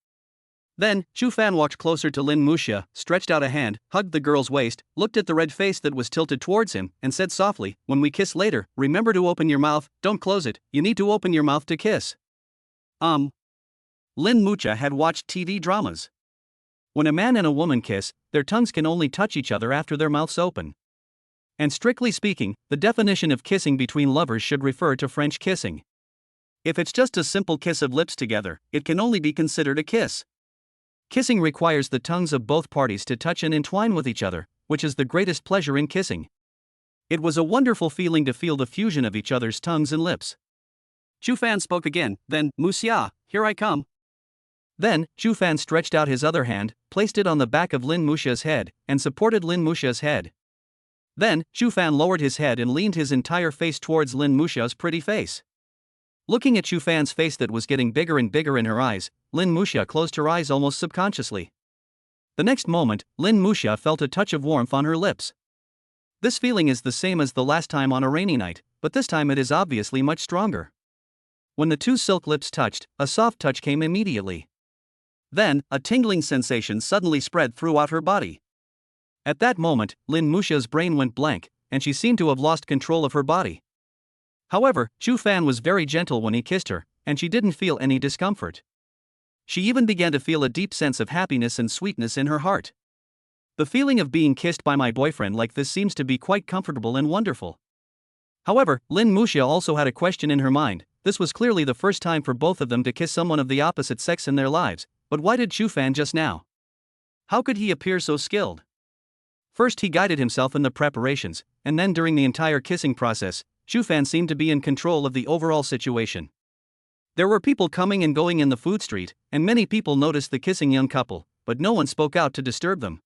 Then, Zhu Fan walked closer to Lin Muxia, stretched out a hand, hugged the girl's waist, looked at the red face that was tilted towards him, and said softly, "When we kiss later, remember to open your mouth, don't close it, you need to open your mouth to kiss." Lin Muxia had watched TV dramas. When a man and a woman kiss, their tongues can only touch each other after their mouths open. And strictly speaking, the definition of kissing between lovers should refer to French kissing. If it's just a simple kiss of lips together, it can only be considered a kiss. Kissing requires the tongues of both parties to touch and entwine with each other, which is the greatest pleasure in kissing. It was a wonderful feeling to feel the fusion of each other's tongues and lips. Chu Fan spoke again, then, Monsieur, here I come. Then, Chu Fan stretched out his other hand, placed it on the back of Lin Musha's head, and supported Lin Musha's head. Then, Chu Fan lowered his head and leaned his entire face towards Lin Musha's pretty face. Looking at Chu Fan's face that was getting bigger and bigger in her eyes, Lin Musha closed her eyes almost subconsciously. The next moment, Lin Musha felt a touch of warmth on her lips. This feeling is the same as the last time on a rainy night, but this time it is obviously much stronger. When the two silk lips touched, a soft touch came immediately. Then, a tingling sensation suddenly spread throughout her body. At that moment, Lin Musha's brain went blank, and she seemed to have lost control of her body. However, Chu Fan was very gentle when he kissed her, and she didn't feel any discomfort. She even began to feel a deep sense of happiness and sweetness in her heart. The feeling of being kissed by my boyfriend like this seems to be quite comfortable and wonderful. However, Lin Musha also had a question in her mind. This was clearly the first time for both of them to kiss someone of the opposite sex in their lives, but why did Chu Fan just now? How could he appear so skilled? First he guided himself in the preparations, and then during the entire kissing process, Chu Fan seemed to be in control of the overall situation. There were people coming and going in the food street, and many people noticed the kissing young couple, but no one spoke out to disturb them.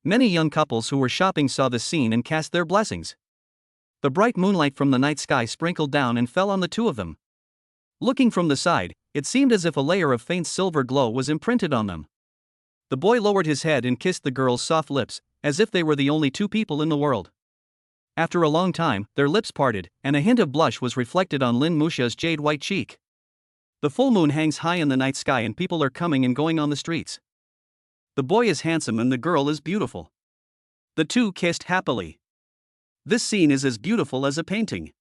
Many young couples who were shopping saw this scene and cast their blessings. The bright moonlight from the night sky sprinkled down and fell on the two of them. Looking from the side, it seemed as if a layer of faint silver glow was imprinted on them. The boy lowered his head and kissed the girl's soft lips, as if they were the only two people in the world. After a long time, their lips parted, and a hint of blush was reflected on Lin Musha's jade-white cheek. The full moon hangs high in the night sky and people are coming and going on the streets. The boy is handsome and the girl is beautiful. The two kissed happily. This scene is as beautiful as a painting.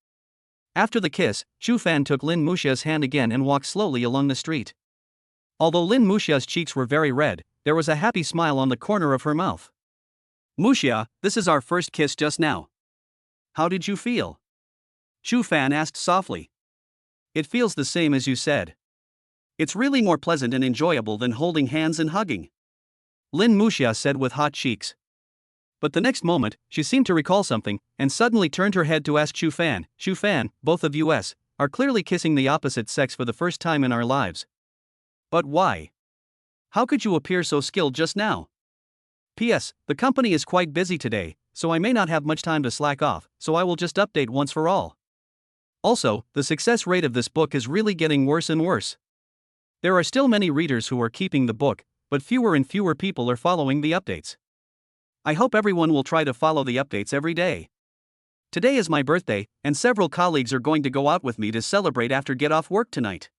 After the kiss, Chu Fan took Lin Musha's hand again and walked slowly along the street. Although Lin Musha's cheeks were very red, there was a happy smile on the corner of her mouth. Musha, this is our first kiss just now. How did you feel? Chu Fan asked softly. It feels the same as you said. It's really more pleasant and enjoyable than holding hands and hugging. Lin Musha said with hot cheeks. But the next moment, she seemed to recall something, and suddenly turned her head to ask Chu Fan, both of us are clearly kissing the opposite sex for the first time in our lives. But why? How could you appear so skilled just now? P.S. The company is quite busy today, so I may not have much time to slack off, so I will just update once for all. Also, the success rate of this book is really getting worse and worse. There are still many readers who are keeping the book, but fewer and fewer people are following the updates. I hope everyone will try to follow the updates every day. Today is my birthday, and several colleagues are going to go out with me to celebrate after get off work tonight.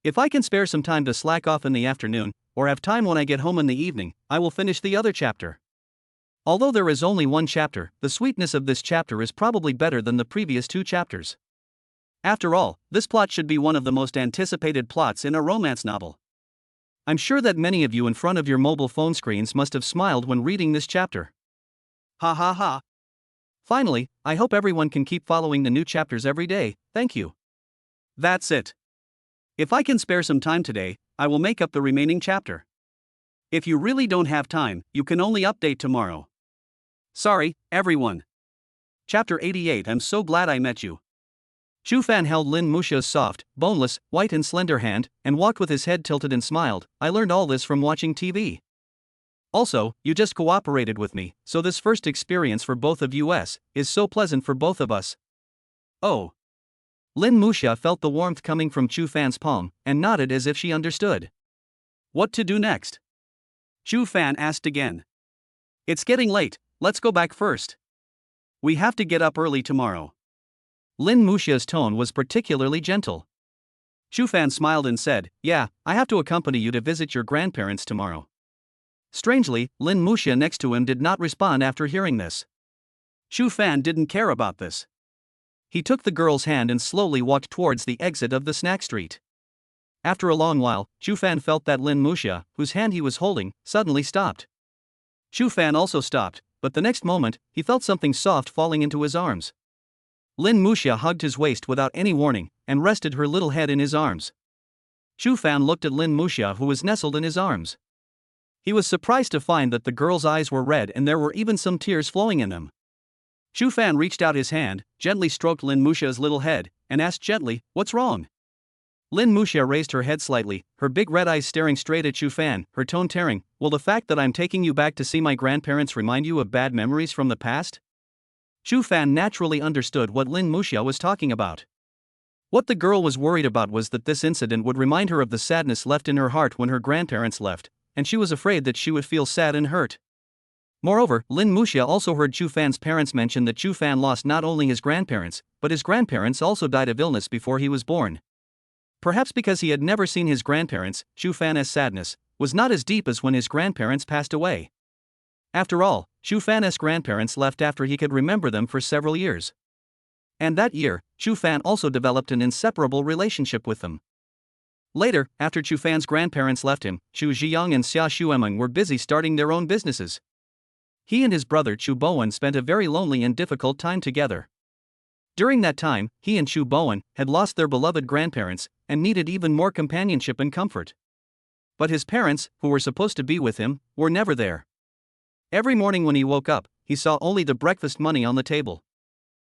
If I can spare some time to slack off in the afternoon, or have time when I get home in the evening, I will finish the other chapter. Although there is only one chapter, the sweetness of this chapter is probably better than the previous two chapters. After all, this plot should be one of the most anticipated plots in a romance novel. I'm sure that many of you in front of your mobile phone screens must have smiled when reading this chapter. Ha ha ha. Finally, I hope everyone can keep following the new chapters every day, thank you. That's it. If I can spare some time today, I will make up the remaining chapter. If you really don't have time, you can only update tomorrow. Sorry, everyone. Chapter 88. I'm so glad I met you. Chu Fan held Lin Musha's soft, boneless, white and slender hand, and walked with his head tilted and smiled. I learned all this from watching TV. Also, you just cooperated with me, so this first experience for both of us is so pleasant for both of us. Oh. Lin Musha felt the warmth coming from Chu Fan's palm, and nodded as if she understood. What to do next? Chu Fan asked again. It's getting late, let's go back first. We have to get up early tomorrow. Lin Musha's tone was particularly gentle. Chu Fan smiled and said, yeah, I have to accompany you to visit your grandparents tomorrow. Strangely, Lin Musha next to him did not respond after hearing this. Chu Fan didn't care about this. He took the girl's hand and slowly walked towards the exit of the snack street. After a long while, Chu Fan felt that Lin Muxia, whose hand he was holding, suddenly stopped. Chu Fan also stopped, but the next moment, he felt something soft falling into his arms. Lin Muxia hugged his waist without any warning, and rested her little head in his arms. Chu Fan looked at Lin Muxia, who was nestled in his arms. He was surprised to find that the girl's eyes were red and there were even some tears flowing in them. Chu Fan reached out his hand, gently stroked Lin Muxia's little head, and asked gently, "What's wrong?" Lin Muxia raised her head slightly, her big red eyes staring straight at Chu Fan, her tone tearing. "Will the fact that I'm taking you back to see my grandparents remind you of bad memories from the past?" Chu Fan naturally understood what Lin Muxia was talking about. What the girl was worried about was that this incident would remind her of the sadness left in her heart when her grandparents left, and she was afraid that she would feel sad and hurt. Moreover, Lin Muxia also heard Chu Fan's parents mention that Chu Fan lost not only his grandparents, but his grandparents also died of illness before he was born. Perhaps because he had never seen his grandparents, Chu Fan's sadness was not as deep as when his grandparents passed away. After all, Chu Fan's grandparents left after he could remember them for several years. And that year, Chu Fan also developed an inseparable relationship with them. Later, after Chu Fan's grandparents left him, Chu Zhiyang and Xia Xuemeng were busy starting their own businesses. He and his brother Chu Bowen spent a very lonely and difficult time together. During that time, he and Chu Bowen had lost their beloved grandparents and needed even more companionship and comfort. But his parents, who were supposed to be with him, were never there. Every morning when he woke up, he saw only the breakfast money on the table.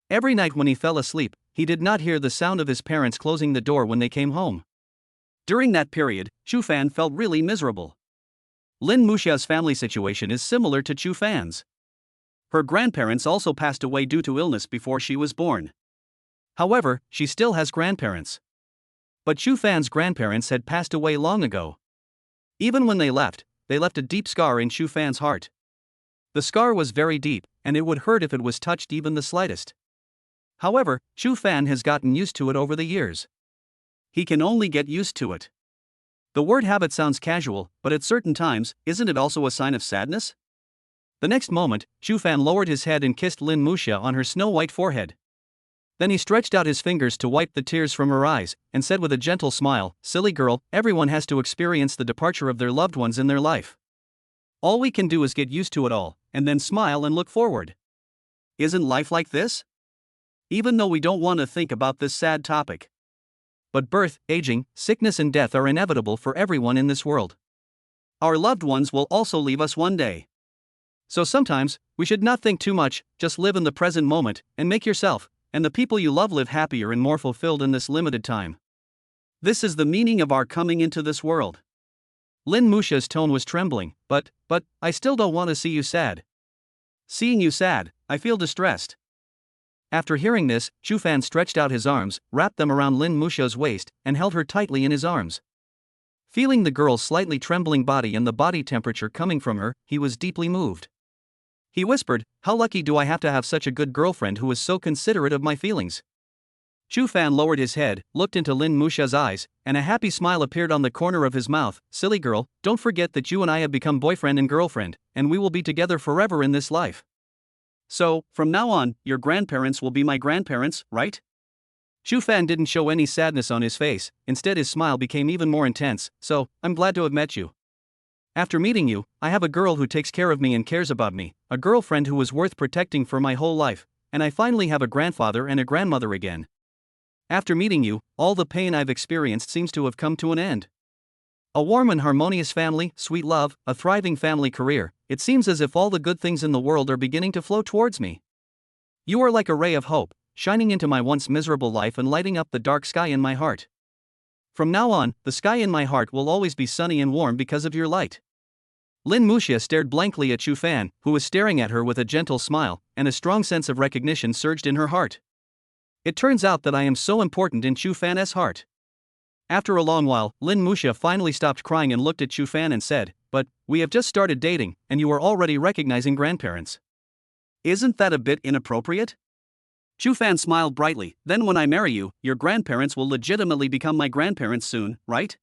Every night when he fell asleep, he did not hear the sound of his parents closing the door when they came home. During that period, Chu Fan felt really miserable. Lin Muxia's family situation is similar to Chu Fan's. Her grandparents also passed away due to illness before she was born. However, she still has grandparents. But Chu Fan's grandparents had passed away long ago. Even when they left a deep scar in Chu Fan's heart. The scar was very deep, and it would hurt if it was touched even the slightest. However, Chu Fan has gotten used to it over the years. He can only get used to it. The word habit sounds casual, but at certain times, isn't it also a sign of sadness? The next moment, Chu Fan lowered his head and kissed Lin Muxia on her snow-white forehead. Then he stretched out his fingers to wipe the tears from her eyes, and said with a gentle smile, "Silly girl, everyone has to experience the departure of their loved ones in their life. All we can do is get used to it all, and then smile and look forward. Isn't life like this? Even though we don't want to think about this sad topic. But birth, aging, sickness and death are inevitable for everyone in this world. Our loved ones will also leave us one day. So sometimes, we should not think too much, just live in the present moment, and make yourself, and the people you love live happier and more fulfilled in this limited time. This is the meaning of our coming into this world." Lin Muxia's tone was trembling, but, I still don't want to see you sad. Seeing you sad, I feel distressed. After hearing this, Chu Fan stretched out his arms, wrapped them around Lin Muxia's waist, and held her tightly in his arms. Feeling the girl's slightly trembling body and the body temperature coming from her, he was deeply moved. He whispered, "How lucky do I have to have such a good girlfriend who is so considerate of my feelings?" Chu Fan lowered his head, looked into Lin Muxia's eyes, and a happy smile appeared on the corner of his mouth. "Silly girl, don't forget that you and I have become boyfriend and girlfriend, and we will be together forever in this life. So, from now on, your grandparents will be my grandparents, right?" Chu Fan didn't show any sadness on his face, instead his smile became even more intense. "So, I'm glad to have met you. After meeting you, I have a girl who takes care of me and cares about me, a girlfriend who was worth protecting for my whole life, and I finally have a grandfather and a grandmother again. After meeting you, all the pain I've experienced seems to have come to an end. A warm and harmonious family, sweet love, a thriving family career, it seems as if all the good things in the world are beginning to flow towards me. You are like a ray of hope, shining into my once miserable life and lighting up the dark sky in my heart. From now on, the sky in my heart will always be sunny and warm because of your light." Lin Muxia stared blankly at Chu Fan, who was staring at her with a gentle smile, and a strong sense of recognition surged in her heart. It turns out that I am so important in Chu Fan's heart. After a long while, Lin Muxia finally stopped crying and looked at Chu Fan and said, "But, we have just started dating, and you are already recognizing grandparents. Isn't that a bit inappropriate?" Chu Fan smiled brightly. "Then when I marry you, your grandparents will legitimately become my grandparents soon, right?"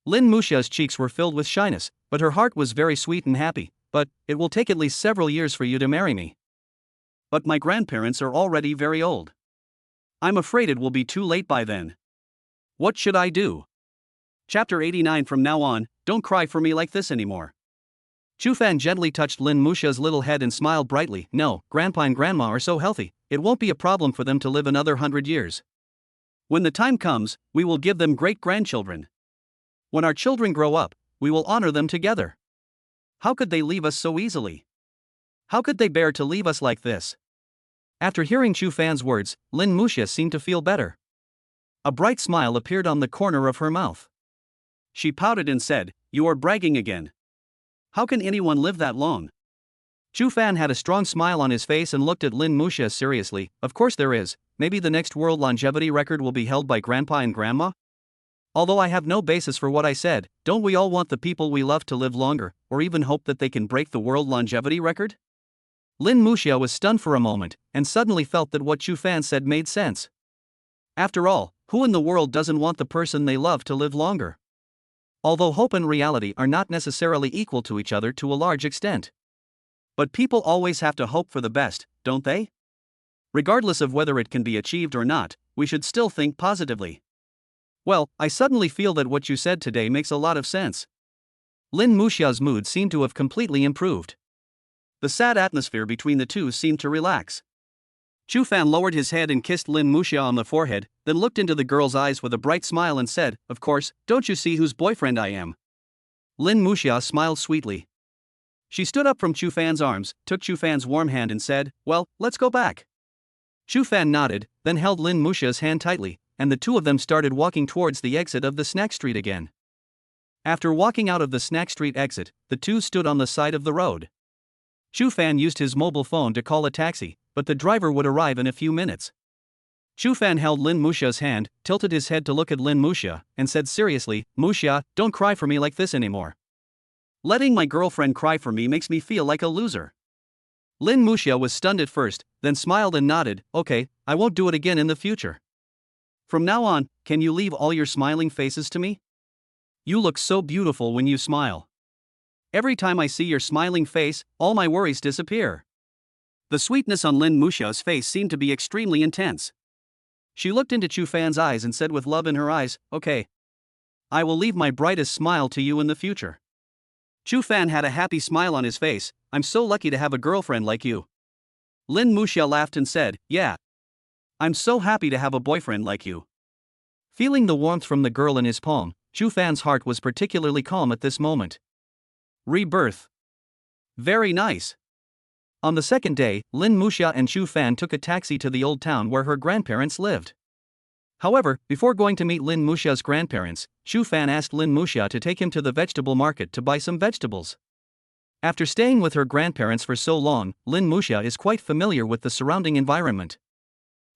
Lin Muxia's cheeks were filled with shyness, but her heart was very sweet and happy. "But, it will take at least several years for you to marry me. But my grandparents are already very old. I'm afraid it will be too late by then. What should I do?" Chapter 89. From now on, don't cry for me like this anymore. Chu Fan gently touched Lin Musha's little head and smiled brightly. No, Grandpa and Grandma are so healthy, it won't be a problem for them to live another 100 years. When the time comes, we will give them great-grandchildren. When our children grow up, we will honor them together. How could they leave us so easily? How could they bear to leave us like this? After hearing Chu Fan's words, Lin Musha seemed to feel better. A bright smile appeared on the corner of her mouth. She pouted and said, "You are bragging again. How can anyone live that long?" Chu Fan had a strong smile on his face and looked at Lin Musha seriously. Of course there is. Maybe the next world longevity record will be held by Grandpa and Grandma? Although I have no basis for what I said, don't we all want the people we love to live longer, or even hope that they can break the world longevity record? Lin Musha was stunned for a moment, and suddenly felt that what Chu Fan said made sense. After all, who in the world doesn't want the person they love to live longer? Although hope and reality are not necessarily equal to each other to a large extent. But people always have to hope for the best, don't they? Regardless of whether it can be achieved or not, we should still think positively. Well, I suddenly feel that what you said today makes a lot of sense. Lin Musha's mood seemed to have completely improved. The sad atmosphere between the two seemed to relax. Chu Fan lowered his head and kissed Lin Musha on the forehead, then looked into the girl's eyes with a bright smile and said, "Of course, don't you see whose boyfriend I am?" Lin Musha smiled sweetly. She stood up from Chu Fan's arms, took Chu Fan's warm hand and said, "Well, let's go back." Chu Fan nodded, then held Lin Musha's hand tightly, and the two of them started walking towards the exit of the snack street again. After walking out of the snack street exit, the two stood on the side of the road. Chu Fan used his mobile phone to call a taxi, but the driver would arrive in a few minutes. Chu Fan held Lin Musha's hand, tilted his head to look at Lin Musha, and said seriously, "Musha, don't cry for me like this anymore. Letting my girlfriend cry for me makes me feel like a loser." Lin Musha was stunned at first, then smiled and nodded. "Okay, I won't do it again in the future. From now on, can you leave all your smiling faces to me? You look so beautiful when you smile. Every time I see your smiling face, all my worries disappear." The sweetness on Lin Musha's face seemed to be extremely intense. She looked into Chu Fan's eyes and said with love in her eyes, "Okay. I will leave my brightest smile to you in the future." Chu Fan had a happy smile on his face. "I'm so lucky to have a girlfriend like you." Lin Musha laughed and said, "Yeah. I'm so happy to have a boyfriend like you." Feeling the warmth from the girl in his palm, Chu Fan's heart was particularly calm at this moment. Rebirth. Very nice. On the second day, Lin Musha and Chu Fan took a taxi to the old town where her grandparents lived. However, before going to meet Lin Musha's grandparents, Chu Fan asked Lin Musha to take him to the vegetable market to buy some vegetables. After staying with her grandparents for so long, Lin Musha is quite familiar with the surrounding environment.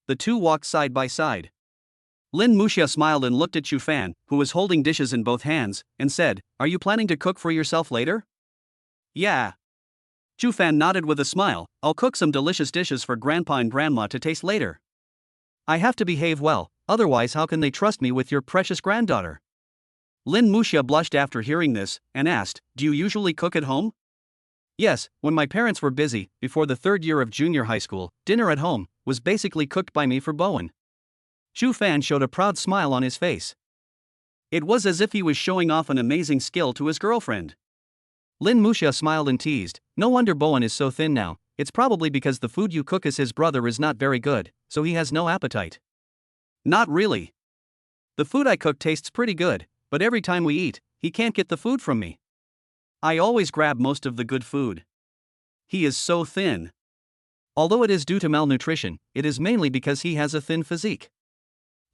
The two walked side by side. Lin Musha smiled and looked at Chu Fan, who was holding dishes in both hands, and said, "Are you planning to cook for yourself later?" "Yeah." Chu Fan nodded with a smile. "I'll cook some delicious dishes for Grandpa and Grandma to taste later. I have to behave well, otherwise how can they trust me with your precious granddaughter?" Lin Musha blushed after hearing this, and asked, "Do you usually cook at home?" "Yes, when my parents were busy, before the third year of junior high school, dinner at home was basically cooked by me for Bowen." Chu Fan showed a proud smile on his face. It was as if he was showing off an amazing skill to his girlfriend. Lin Musha smiled and teased, "No wonder Bowen is so thin now, it's probably because the food you cook as his brother is not very good, so he has no appetite." "Not really. The food I cook tastes pretty good, but every time we eat, he can't get the food from me. I always grab most of the good food. He is so thin." Although it is due to malnutrition, it is mainly because he has a thin physique.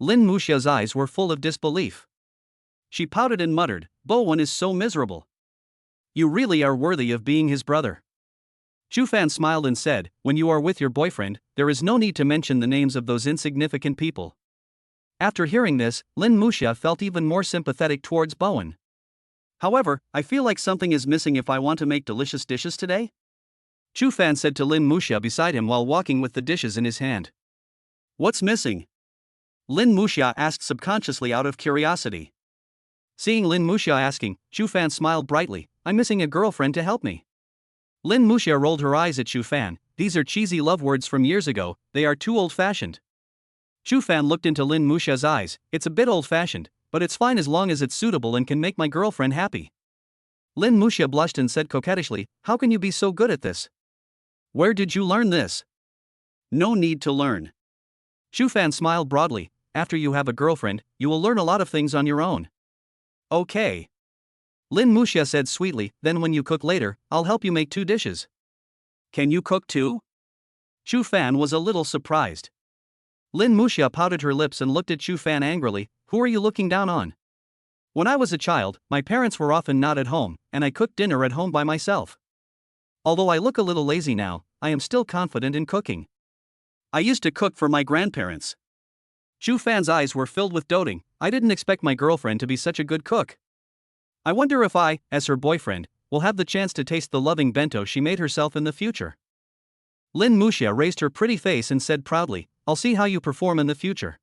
Lin Musha's eyes were full of disbelief. She pouted and muttered, "Bowen is so miserable. You really are worthy of being his brother." Chu Fan smiled and said, "When you are with your boyfriend, there is no need to mention the names of those insignificant people." After hearing this, Lin Musha felt even more sympathetic towards Bowen. "However, I feel like something is missing if I want to make delicious dishes today?" Chu Fan said to Lin Musha beside him while walking with the dishes in his hand. "What's missing?" Lin Musha asked subconsciously out of curiosity. Seeing Lin Musha asking, Chu Fan smiled brightly, "I'm missing a girlfriend to help me." Lin Musha rolled her eyes at Chu Fan. "These are cheesy love words from years ago, they are too old-fashioned." Chu Fan looked into Lin Musha's eyes. "It's a bit old-fashioned, but it's fine as long as it's suitable and can make my girlfriend happy. Lin Muxia blushed and said coquettishly, how can you be so good at this? Where did you learn this? No need to learn. Shu Fan smiled broadly, after you have a girlfriend, you will learn a lot of things on your own. Okay. Lin Muxia said sweetly, then when you cook later, I'll help you make 2 dishes. Can you cook too? Shu Fan was a little surprised. Lin Muxia pouted her lips and looked at Shu Fan angrily, who are you looking down on? When I was a child, my parents were often not at home, and I cooked dinner at home by myself. Although I look a little lazy now, I am still confident in cooking. I used to cook for my grandparents. Shu Fan's eyes were filled with doting. I didn't expect my girlfriend to be such a good cook. I wonder if I, as her boyfriend, will have the chance to taste the loving bento she made herself in the future. Lin Muxia raised her pretty face and said proudly, I'll see how you perform in the future.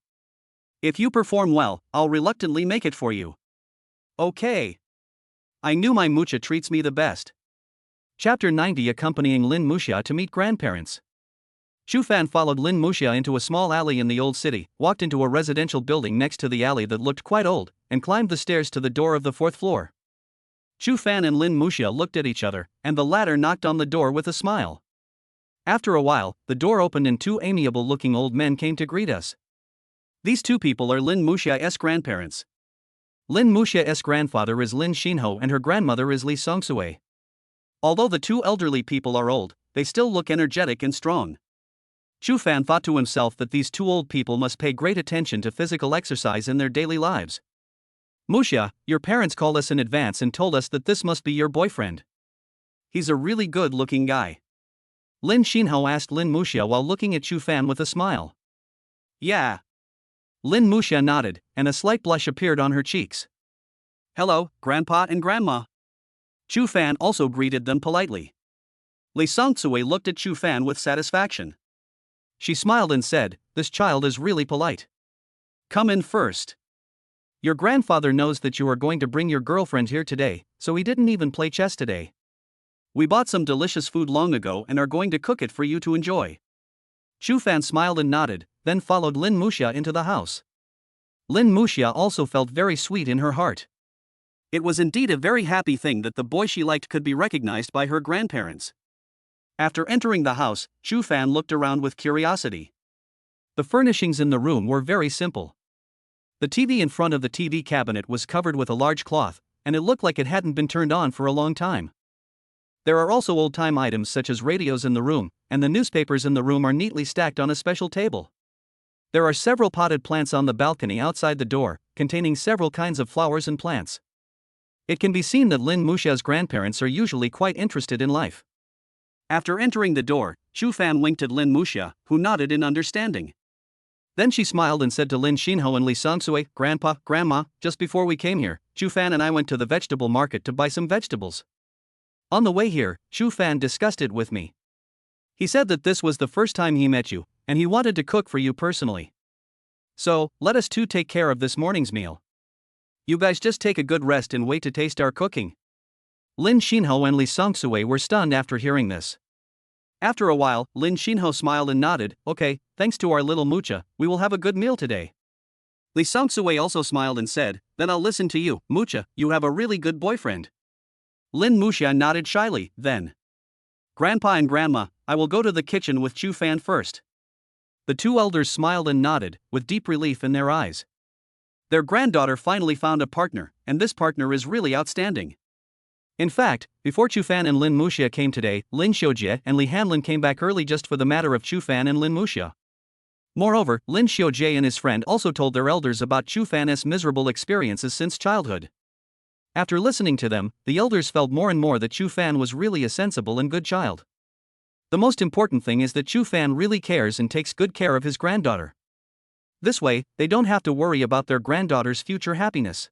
If you perform well, I'll reluctantly make it for you. Okay. I knew my Muxia treats me the best. Chapter 90 Accompanying Lin Muxia to meet grandparents. Shu Fan followed Lin Muxia into a small alley in the old city, walked into a residential building next to the alley that looked quite old, and climbed the stairs to the door of the 4th floor. Shu Fan and Lin Muxia looked at each other, and the latter knocked on the door with a smile. After a while, the door opened and 2 amiable-looking old men came to greet us. These 2 people are Lin Muxia's grandparents. Lin Muxia's grandfather is Lin Xinho and her grandmother is Li Songsui. Although the 2 elderly people are old, they still look energetic and strong. Shu Fan thought to himself that these 2 old people must pay great attention to physical exercise in their daily lives. Muxia, your parents called us in advance and told us that this must be your boyfriend. He's a really good-looking guy. Lin Xinho asked Lin Muxia while looking at Shu Fan with a smile. Yeah. Lin Muxia nodded, and a slight blush appeared on her cheeks. Hello, Grandpa and Grandma. Shu Fan also greeted them politely. Li Songsui looked at Shu Fan with satisfaction. She smiled and said, this child is really polite. Come in first. Your grandfather knows that you are going to bring your girlfriend here today, so he didn't even play chess today. We bought some delicious food long ago and are going to cook it for you to enjoy. Shu Fan smiled and nodded, then followed Lin Muxia into the house. Lin Muxia also felt very sweet in her heart. It was indeed a very happy thing that the boy she liked could be recognized by her grandparents. After entering the house, Shu Fan looked around with curiosity. The furnishings in the room were very simple. The TV in front of the TV cabinet was covered with a large cloth, and it looked like it hadn't been turned on for a long time. There are also old-time items such as radios in the room, and the newspapers in the room are neatly stacked on a special table. There are several potted plants on the balcony outside the door, containing several kinds of flowers and plants. It can be seen that Lin Muxia's grandparents are usually quite interested in life. After entering the door, Shu Fan winked at Lin Muxia, who nodded in understanding. Then she smiled and said to Lin Xinho and Li Songsui, Grandpa, Grandma, just before we came here, Shu Fan and I went to the vegetable market to buy some vegetables. On the way here, Shu Fan discussed it with me. He said that this was the first time he met you, and he wanted to cook for you personally. So, let us 2 take care of this morning's meal. You guys just take a good rest and wait to taste our cooking. Lin Xinho and Li Songsui were stunned after hearing this. After a while, Lin Xinho smiled and nodded, okay, thanks to our little Muxia, we will have a good meal today. Li Songsui also smiled and said, then I'll listen to you, Muxia, you have a really good boyfriend. Lin Muxia nodded shyly, then. Grandpa and Grandma, I will go to the kitchen with Shu Fan first. The 2 elders smiled and nodded, with deep relief in their eyes. Their granddaughter finally found a partner, and this partner is really outstanding. In fact, before Shu Fan and Lin Muxia came today, Lin Xiujie and Li Hanlin came back early just for the matter of Shu Fan and Lin Muxia. Moreover, Lin Xiujie and his friend also told their elders about Shu Fan's miserable experiences since childhood. After listening to them, the elders felt more and more that Shu Fan was really a sensible and good child. The most important thing is that Shu Fan really cares and takes good care of his granddaughter. This way, they don't have to worry about their granddaughter's future happiness.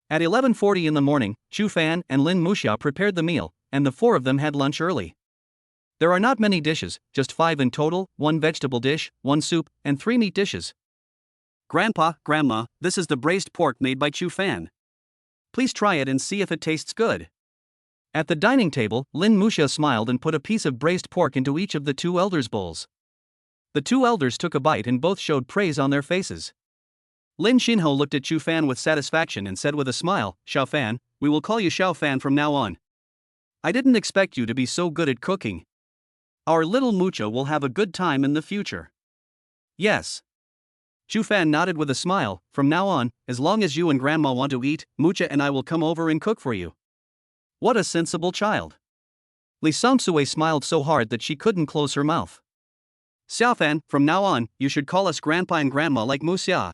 At 11:40 in the morning, Shu Fan and Lin Muxia prepared the meal, and the 4 of them had lunch early. There are not many dishes, just 5 in total, 1 vegetable dish, 1 soup, and 3 meat dishes. Grandpa, Grandma, this is the braised pork made by Shu Fan. Please try it and see if it tastes good. At the dining table, Lin Muxia smiled and put a piece of braised pork into each of the 2 elders' bowls. The 2 elders took a bite and both showed praise on their faces. Lin Xinho looked at Chu Fan with satisfaction and said with a smile, Xiao Fan, we will call you Xiao Fan from now on. I didn't expect you to be so good at cooking. Our little Mucha will have a good time in the future. Yes. Chu Fan nodded with a smile, from now on, as long as you and Grandma want to eat, Mucha and I will come over and cook for you. What a sensible child. Li Songsue smiled so hard that she couldn't close her mouth. Xiao Fan, from now on, you should call us Grandpa and Grandma like Muxia.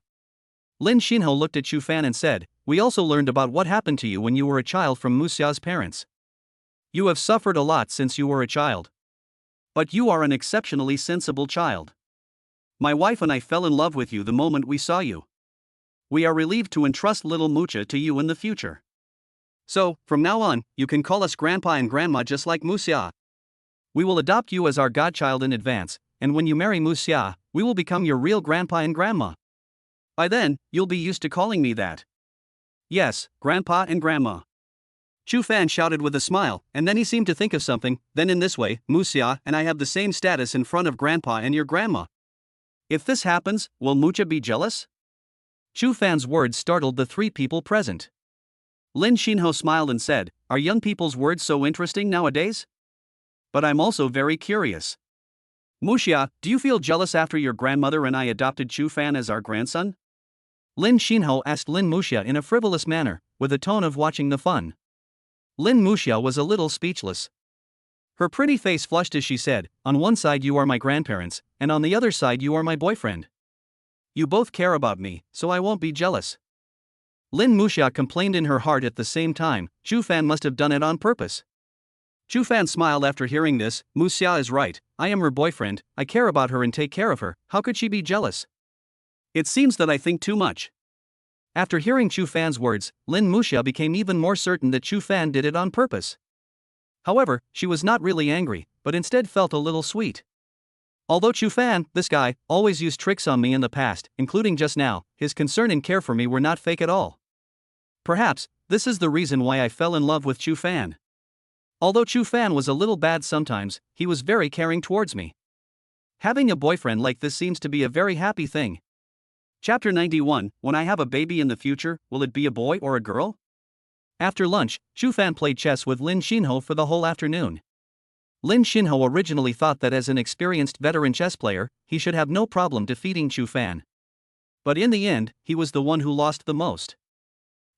Lin Xinho looked at Chu Fan and said, we also learned about what happened to you when you were a child from Muxia's parents. You have suffered a lot since you were a child. But you are an exceptionally sensible child. My wife and I fell in love with you the moment we saw you. We are relieved to entrust little Mucha to you in the future. So, from now on, you can call us Grandpa and Grandma just like Muxia. We will adopt you as our godchild in advance, and when you marry Muxia, we will become your real Grandpa and Grandma. By then, you'll be used to calling me that. Yes, Grandpa and Grandma. Chu Fan shouted with a smile, and then he seemed to think of something, then in this way, Muxia and I have the same status in front of Grandpa and your Grandma. If this happens, will Mucha be jealous? Chu Fan's words startled the three people present. Lin Xinho smiled and said, are young people's words so interesting nowadays? But I'm also very curious. Muxia, do you feel jealous after your grandmother and I adopted Chu Fan as our grandson? Lin Xinho asked Lin Muxia in a frivolous manner, with a tone of watching the fun. Lin Muxia was a little speechless. Her pretty face flushed as she said, on one side you are my grandparents, and on the other side you are my boyfriend. You both care about me, so I won't be jealous. Lin Muxia complained in her heart at the same time, Chu Fan must have done it on purpose. Chu Fan smiled after hearing this, Muxia is right, I am her boyfriend, I care about her and take care of her, how could she be jealous? It seems that I think too much. After hearing Chu Fan's words, Lin Muxia became even more certain that Chu Fan did it on purpose. However, she was not really angry, but instead felt a little sweet. Although Chu Fan, this guy, always used tricks on me in the past, including just now, his concern and care for me were not fake at all. Perhaps, this is the reason why I fell in love with Chu Fan. Although Chu Fan was a little bad sometimes, he was very caring towards me. Having a boyfriend like this seems to be a very happy thing. Chapter 91, when I have a baby in the future, will it be a boy or a girl? After lunch, Chu Fan played chess with Lin Xinho for the whole afternoon. Lin Xinho originally thought that as an experienced veteran chess player, he should have no problem defeating Chu Fan. But in the end, he was the one who lost the most.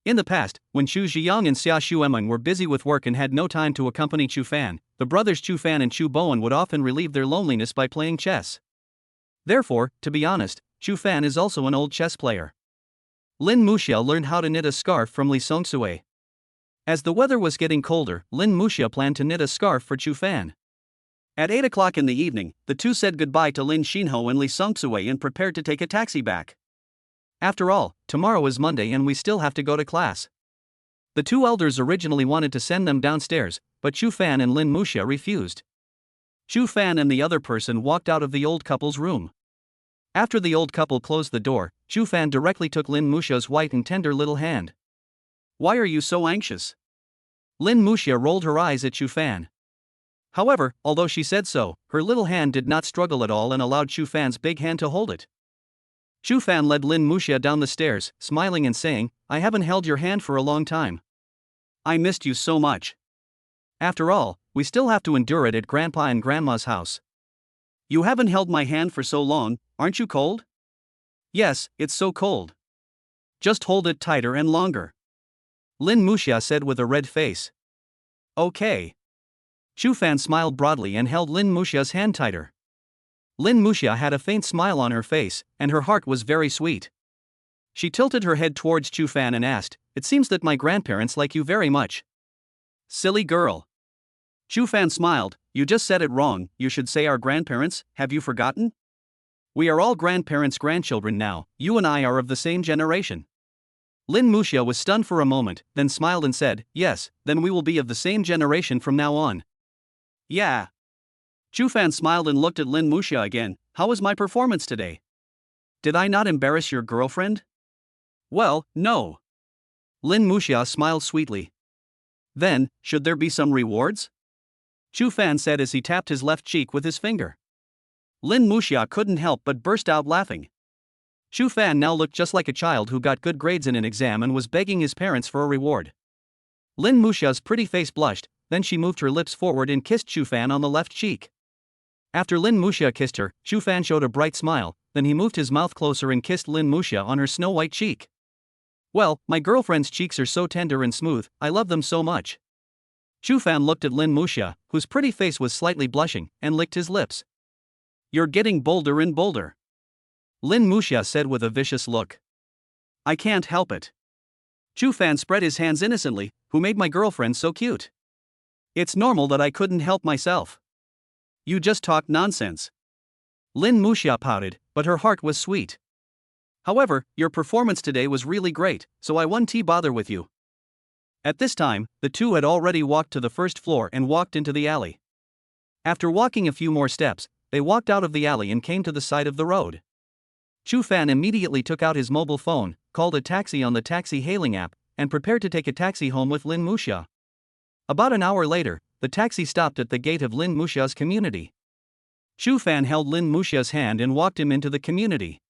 In the past, when Chu Ziyang and Xia Xuemeng were busy with work and had no time to accompany Chu Fan, the brothers Chu Fan and Chu Bowen would often relieve their loneliness by playing chess. Therefore, to be honest, Chu Fan is also an old chess player. Lin Muxia learned how to knit a scarf from Li Songsue. As the weather was getting colder, Lin Muxia planned to knit a scarf for Chu Fan. At 8 o'clock in the evening, the two said goodbye to Lin Xinho and Li Songsue and prepared to take a taxi back. After all, tomorrow is Monday and we still have to go to class. The two elders originally wanted to send them downstairs, but Chu Fan and Lin Muxia refused. Chu Fan and the other person walked out of the old couple's room. After the old couple closed the door, Chu Fan directly took Lin Muxia's white and tender little hand. Why are you so anxious? Lin Muxia rolled her eyes at Chu Fan. However, although she said so, her little hand did not struggle at all and allowed Chu Fan's big hand to hold it. Chu Fan led Lin Muxia down the stairs, smiling and saying, I haven't held your hand for a long time. I missed you so much. After all, we still have to endure it at Grandpa and Grandma's house. You haven't held my hand for so long, aren't you cold? Yes, it's so cold. Just hold it tighter and longer. Lin Muxia said with a red face. Okay. Chu Fan smiled broadly and held Lin Muxia's hand tighter. Lin Muxia had a faint smile on her face, and her heart was very sweet. She tilted her head towards Chu Fan and asked, It seems that my grandparents like you very much. Silly girl. Chu Fan smiled, You just said it wrong, you should say our grandparents, have you forgotten? We are all grandparents' grandchildren now, you and I are of the same generation. Lin Muxia was stunned for a moment, then smiled and said, Yes, then we will be of the same generation from now on. Yeah. Chu Fan smiled and looked at Lin Muxia again, How was my performance today? Did I not embarrass your girlfriend? Well, no. Lin Muxia smiled sweetly. Then, should there be some rewards? Chu Fan said as he tapped his left cheek with his finger. Lin Muxia couldn't help but burst out laughing. Shu Fan now looked just like a child who got good grades in an exam and was begging his parents for a reward. Lin Muxia's pretty face blushed, then she moved her lips forward and kissed Shu Fan on the left cheek. After Lin Muxia kissed her, Shu Fan showed a bright smile, then he moved his mouth closer and kissed Lin Muxia on her snow-white cheek. Well, my girlfriend's cheeks are so tender and smooth, I love them so much. Shu Fan looked at Lin Muxia, whose pretty face was slightly blushing, and licked his lips. You're getting bolder and bolder. Lin Muxia said with a vicious look. I can't help it. Shu Fan spread his hands innocently, who made my girlfriend so cute? It's normal that I couldn't help myself. You just talk nonsense. Lin Muxia pouted, but her heart was sweet. However, your performance today was really great, so I won't bother with you. At this time, the two had already walked to the first floor and walked into the alley. After walking a few more steps, they walked out of the alley and came to the side of the road. Shu Fan immediately took out his mobile phone, called a taxi on the taxi hailing app, and prepared to take a taxi home with Lin Muxia. About an hour later, the taxi stopped at the gate of Lin Muxia's community. Shu Fan held Lin Muxia's hand and walked him into the community.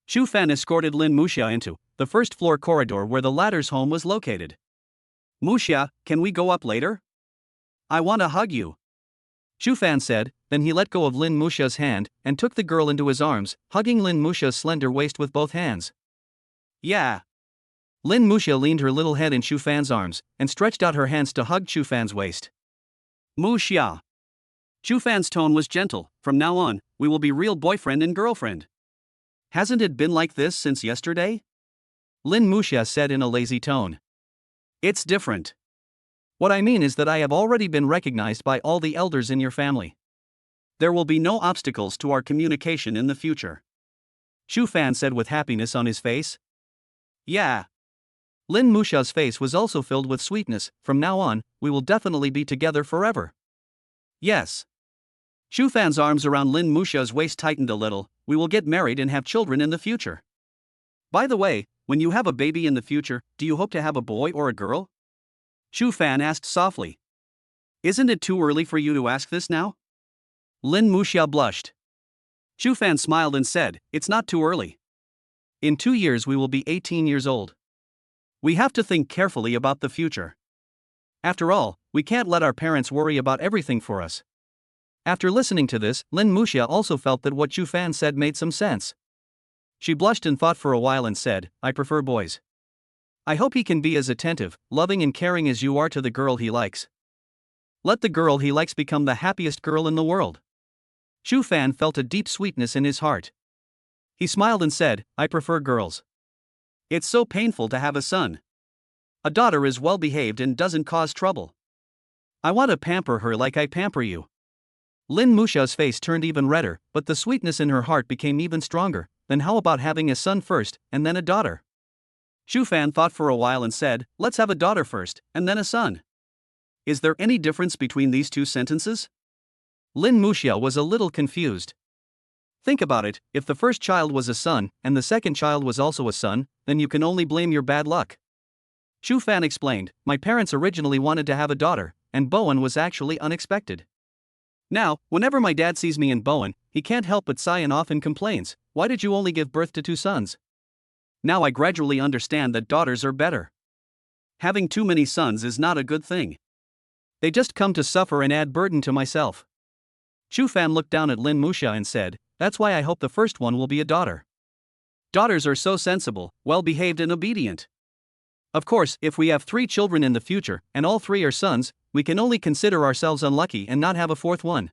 Shu Fan escorted Lin Muxia into the first floor corridor where the latter's home was located. Muxia, can we go up later? I want to hug you. Shu Fan said, then he let go of Lin Muxia's hand and took the girl into his arms, hugging Lin Muxia's slender waist with both hands. Yeah. Lin Muxia leaned her little head in Shu Fan's arms and stretched out her hands to hug Shu Fan's waist. Muxia. Shu Fan's tone was gentle. From now on, we will be real boyfriend and girlfriend. Hasn't it been like this since yesterday? Lin Muxia said in a lazy tone. It's different. What I mean is that I have already been recognized by all the elders in your family. There will be no obstacles to our communication in the future. Shu Fan said with happiness on his face. Yeah. Lin Muxia's face was also filled with sweetness. From now on, we will definitely be together forever. Yes. Shu Fan's arms around Lin Muxia's waist tightened a little. We will get married and have children in the future. By the way, when you have a baby in the future, do you hope to have a boy or a girl? Shu Fan asked softly. Isn't it too early for you to ask this now? Lin Muxia blushed. Shu Fan smiled and said, it's not too early. In 2 years we will be 18 years old. We have to think carefully about the future. After all, we can't let our parents worry about everything for us. After listening to this, Lin Muxia also felt that what Shu Fan said made some sense. She blushed and thought for a while and said, I prefer boys. I hope he can be as attentive, loving and caring as you are to the girl he likes. Let the girl he likes become the happiest girl in the world. Shu Fan felt a deep sweetness in his heart. He smiled and said, I prefer girls. It's so painful to have a son. A daughter is well behaved and doesn't cause trouble. I want to pamper her like I pamper you. Lin Muxia's face turned even redder, but the sweetness in her heart became even stronger. Then how about having a son first, and then a daughter? Shu Fan thought for a while and said, let's have a daughter first, and then a son. Is there any difference between these two sentences? Lin Muxia was a little confused. Think about it, if the first child was a son, and the second child was also a son, then you can only blame your bad luck. Shu Fan explained, my parents originally wanted to have a daughter, and Bowen was actually unexpected. Now, whenever my dad sees me and Bowen, he can't help but sigh and often complains, why did you only give birth to 2 sons? Now I gradually understand that daughters are better. Having too many sons is not a good thing. They just come to suffer and add burden to myself. Shu Fan looked down at Lin Muxia and said, that's why I hope the first one will be a daughter. Daughters are so sensible, well-behaved and obedient. Of course, if we have 3 children in the future, and all 3 are sons, we can only consider ourselves unlucky and not have a 4th one.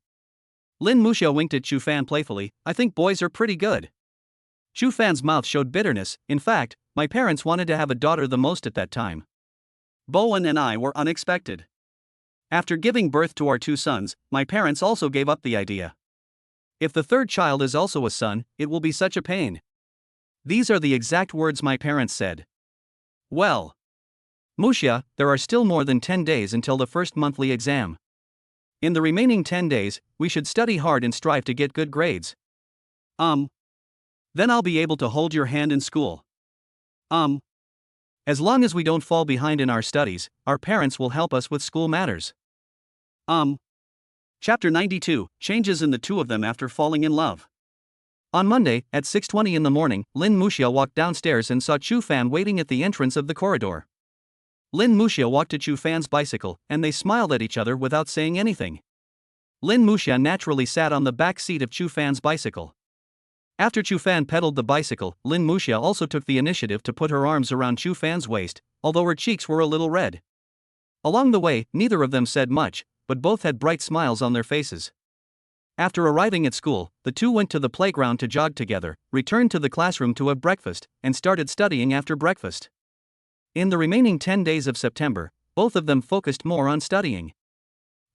Lin Muxia winked at Shu Fan playfully, I think boys are pretty good. Shu Fan's mouth showed bitterness, in fact, my parents wanted to have a daughter the most at that time. Bowen and I were unexpected. After giving birth to our 2 sons, my parents also gave up the idea. If the 3rd child is also a son, it will be such a pain. These are the exact words my parents said. Well, Muxia, there are still more than 10 days until the first monthly exam. In the remaining 10 days, we should study hard and strive to get good grades. Then I'll be able to hold your hand in school. As long as we don't fall behind in our studies, our parents will help us with school matters. Chapter 92, Changes in the two of them after falling in love. On Monday, at 6:20 in the morning, Lin Muxia walked downstairs and saw Chu Fan waiting at the entrance of the corridor. Lin Muxia walked to Chu Fan's bicycle, and they smiled at each other without saying anything. Lin Muxia naturally sat on the back seat of Chu Fan's bicycle. After Chu Fan pedaled the bicycle, Lin Muxia also took the initiative to put her arms around Chu Fan's waist, although her cheeks were a little red. Along the way, neither of them said much, but both had bright smiles on their faces. After arriving at school, the two went to the playground to jog together, returned to the classroom to have breakfast, and started studying after breakfast. In the remaining 10 days of September, both of them focused more on studying.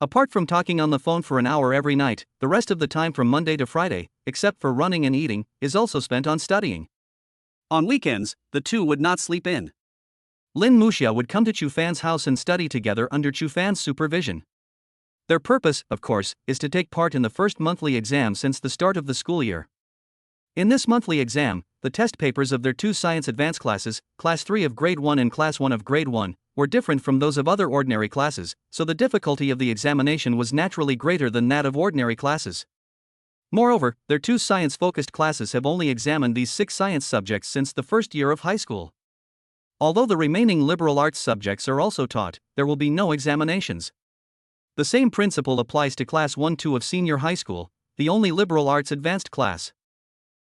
Apart from talking on the phone for an hour every night, the rest of the time from Monday to Friday, except for running and eating, is also spent on studying. On weekends, the two would not sleep in. Lin Muxia would come to Chu Fan's house and study together under Chu Fan's supervision. Their purpose, of course, is to take part in the first monthly exam since the start of the school year. In this monthly exam, the test papers of their two science advanced classes, Class 3 of Grade 1 and Class 1 of Grade 1, were different from those of other ordinary classes, so the difficulty of the examination was naturally greater than that of ordinary classes. Moreover, their two science-focused classes have only examined these 6 science subjects since the first year of high school. Although the remaining liberal arts subjects are also taught, there will be no examinations. The same principle applies to Class 1-2 of senior high school, the only liberal arts advanced class.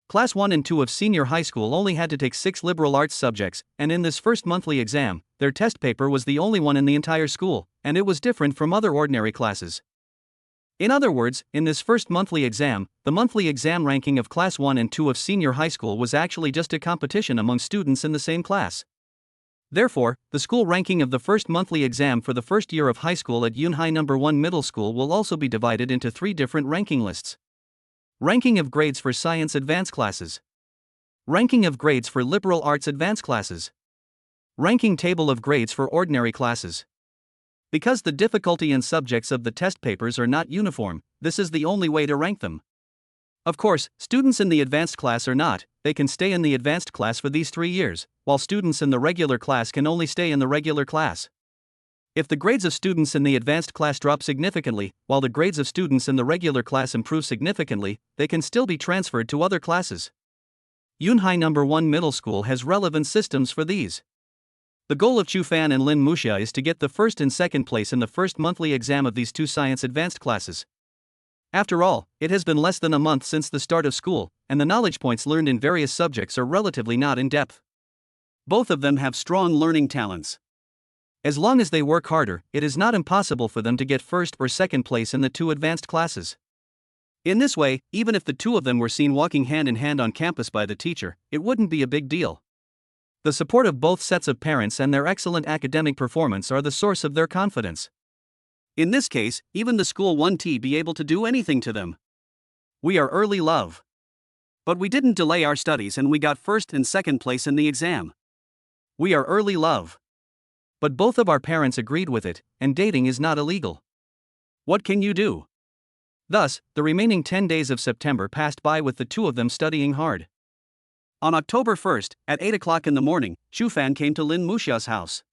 Class 1 and 2 of senior high school only had to take 6 liberal arts subjects, and in this first monthly exam, their test paper was the only one in the entire school, and it was different from other ordinary classes. In other words, in this first monthly exam, the monthly exam ranking of Class 1 and 2 of senior high school was actually just a competition among students in the same class. Therefore, the school ranking of the first monthly exam for the first year of high school at Yunhai No. 1 Middle School will also be divided into 3 different ranking lists. Ranking of grades for science advanced classes. Ranking of grades for liberal arts advanced classes. Ranking table of grades for ordinary classes. Because the difficulty and subjects of the test papers are not uniform, this is the only way to rank them. Of course, students in the advanced class are not, they can stay in the advanced class for these 3 years, while students in the regular class can only stay in the regular class. If the grades of students in the advanced class drop significantly, while the grades of students in the regular class improve significantly, they can still be transferred to other classes. Yunhai No. 1 Middle School has relevant systems for these. The goal of Chu Fan and Lin Muxia is to get the first and second place in the first monthly exam of these 2 science advanced classes. After all, it has been less than a month since the start of school, and the knowledge points learned in various subjects are relatively not in depth. Both of them have strong learning talents. As long as they work harder, it is not impossible for them to get first or second place in the 2 advanced classes. In this way, even if the 2 of them were seen walking hand in hand on campus by the teacher, it wouldn't be a big deal. The support of both sets of parents and their excellent academic performance are the source of their confidence. In this case, even the school won't be able to do anything to them. We are early love. But we didn't delay our studies and we got first and second place in the exam. We are early love. But both of our parents agreed with it, and dating is not illegal. What can you do? Thus, the remaining 10 days of September passed by with the 2 of them studying hard. On October 1st, at 8 o'clock in the morning, Chu Fan came to Lin Muxia's house.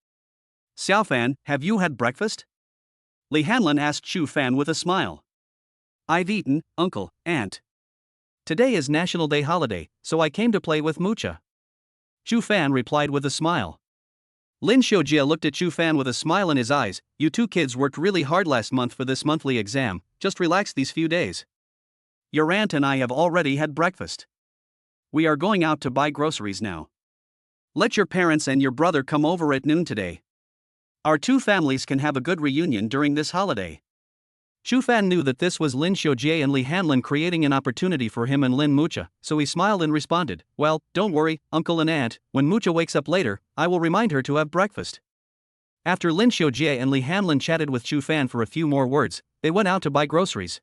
"Xiao Fan, have you had breakfast?" Li Hanlin asked Chu Fan with a smile. "I've eaten, uncle, aunt. Today is National Day holiday, so I came to play with Muxia." Chu Fan replied with a smile. Lin Xiujia looked at Chu Fan with a smile in his eyes. "You 2 kids worked really hard last month for this monthly exam, just relax these few days. Your aunt and I have already had breakfast. We are going out to buy groceries now. Let your parents and your brother come over at noon today. Our 2 families can have a good reunion during this holiday." Chu Fan knew that this was Lin Xiujie and Li Hanlin creating an opportunity for him and Lin Muxia, so he smiled and responded, "Well, don't worry, uncle and aunt, when Muxia wakes up later, I will remind her to have breakfast." After Lin Xiujie and Li Hanlin chatted with Chu Fan for a few more words, they went out to buy groceries.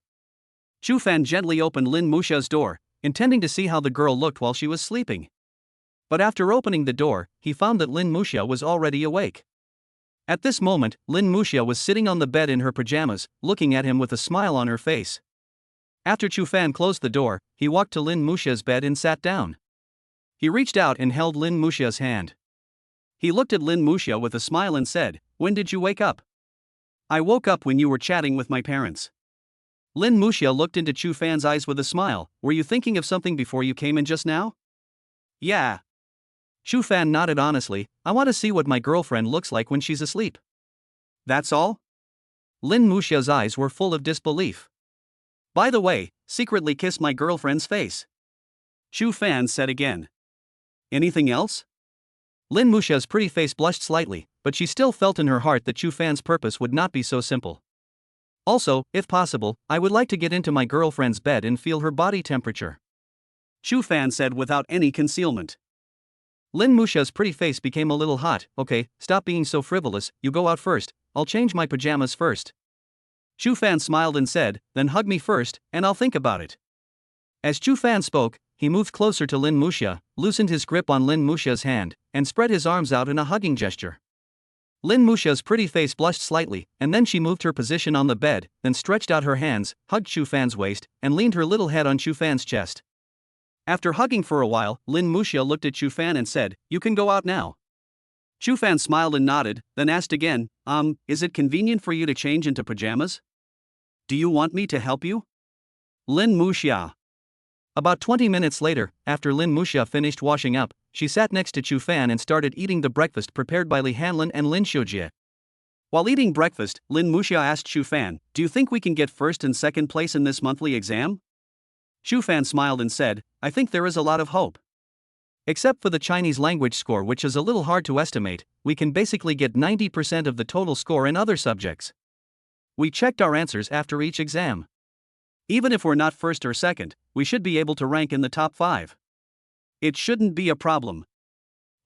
Chu Fan gently opened Lin Muxia's door, intending to see how the girl looked while she was sleeping. But after opening the door, he found that Lin Muxia was already awake. At this moment, Lin Muxia was sitting on the bed in her pajamas, looking at him with a smile on her face. After Chu Fan closed the door, he walked to Lin Muxia's bed and sat down. He reached out and held Lin Muxia's hand. He looked at Lin Muxia with a smile and said, "When did you wake up?" "I woke up when you were chatting with my parents." Lin Muxia looked into Chu Fan's eyes with a smile. Were you thinking of something before you came in just now? Yeah. Chu Fan nodded honestly. I want to see what my girlfriend looks like when she's asleep. That's all? Lin Muxia's eyes were full of disbelief. By the way, secretly kiss my girlfriend's face. Chu Fan said again. Anything else? Lin Muxia's pretty face blushed slightly, but she still felt in her heart that Chu Fan's purpose would not be so simple. Also, if possible, I would like to get into my girlfriend's bed and feel her body temperature. Chu Fan said without any concealment. Lin Muxia's pretty face became a little hot. Okay, stop being so frivolous, you go out first, I'll change my pajamas first. Chu Fan smiled and said, then hug me first, and I'll think about it. As Chu Fan spoke, he moved closer to Lin Muxia, loosened his grip on Lin Muxia's hand, and spread his arms out in a hugging gesture. Lin Muxia's pretty face blushed slightly, and then she moved her position on the bed, then stretched out her hands, hugged Chu Fan's waist, and leaned her little head on Chu Fan's chest. After hugging for a while, Lin Muxia looked at Chu Fan and said, you can go out now. Chu Fan smiled and nodded, then asked again, is it convenient for you to change into pajamas? Do you want me to help you? Lin Muxia. About 20 minutes later, after Lin Muxia finished washing up, she sat next to Chu Fan and started eating the breakfast prepared by Li Hanlin and Lin Xiujie. While eating breakfast, Lin Muxia asked Chu Fan, do you think we can get first and second place in this monthly exam? Chu Fan smiled and said, I think there is a lot of hope. Except for the Chinese language score, which is a little hard to estimate, we can basically get 90% of the total score in other subjects. We checked our answers after each exam. Even if we're not first or second, we should be able to rank in the top 5. It shouldn't be a problem.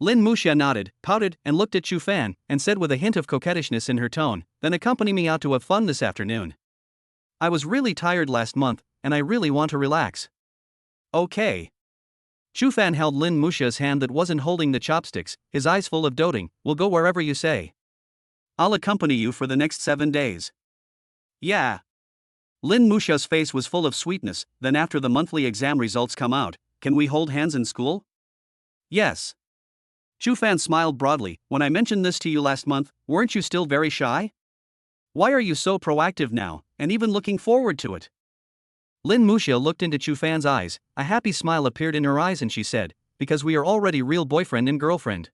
Lin Muxia nodded, pouted, and looked at Chu Fan, and said with a hint of coquettishness in her tone, then accompany me out to have fun this afternoon. I was really tired last month, and I really want to relax. Okay. Chu Fan held Lin Muxia's hand that wasn't holding the chopsticks, his eyes full of doting. We'll go wherever you say. I'll accompany you for the next 7 days. Yeah. Lin Muxia's face was full of sweetness. Then after the monthly exam results come out, can we hold hands in school? Yes. Chu Fan smiled broadly. When I mentioned this to you last month, weren't you still very shy? Why are you so proactive now, and even looking forward to it? Lin Muxia looked into Chu Fan's eyes, a happy smile appeared in her eyes and she said, because we are already real boyfriend and girlfriend.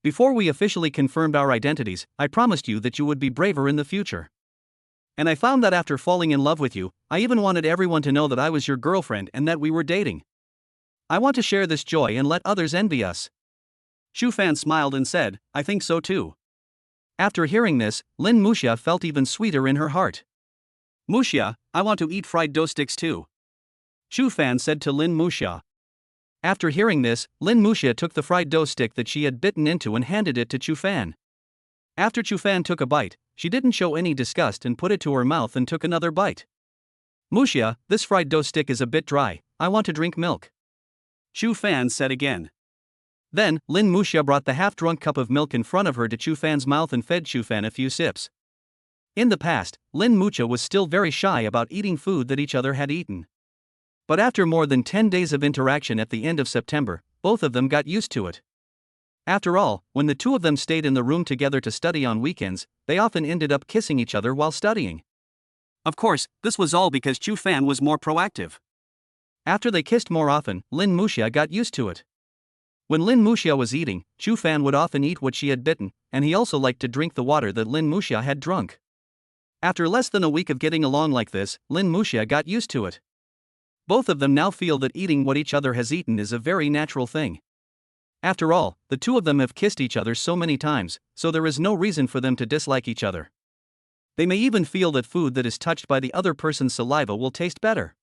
Before we officially confirmed our identities, I promised you that you would be braver in the future. And I found that after falling in love with you, I even wanted everyone to know that I was your girlfriend and that we were dating. I want to share this joy and let others envy us. Chu Fan smiled and said, I think so too. After hearing this, Lin Muxia felt even sweeter in her heart. Muxia, I want to eat fried dough sticks too. Chu Fan said to Lin Muxia. After hearing this, Lin Muxia took the fried dough stick that she had bitten into and handed it to Chu Fan. After Chu Fan took a bite, she didn't show any disgust and put it to her mouth and took another bite. Muxia, this fried dough stick is a bit dry, I want to drink milk. Chu Fan said again. Then, Lin Muxia brought the half-drunk cup of milk in front of her to Chu Fan's mouth and fed Chu Fan a few sips. In the past, Lin Muxia was still very shy about eating food that each other had eaten. But after more than 10 days of interaction at the end of September, both of them got used to it. After all, when the two of them stayed in the room together to study on weekends, they often ended up kissing each other while studying. Of course, this was all because Chu Fan was more proactive. After they kissed more often, Lin Muxia got used to it. When Lin Muxia was eating, Chu Fan would often eat what she had bitten, and he also liked to drink the water that Lin Muxia had drunk. After less than a week of getting along like this, Lin Muxia got used to it. Both of them now feel that eating what each other has eaten is a very natural thing. After all, the two of them have kissed each other so many times, so there is no reason for them to dislike each other. They may even feel that food that is touched by the other person's saliva will taste better.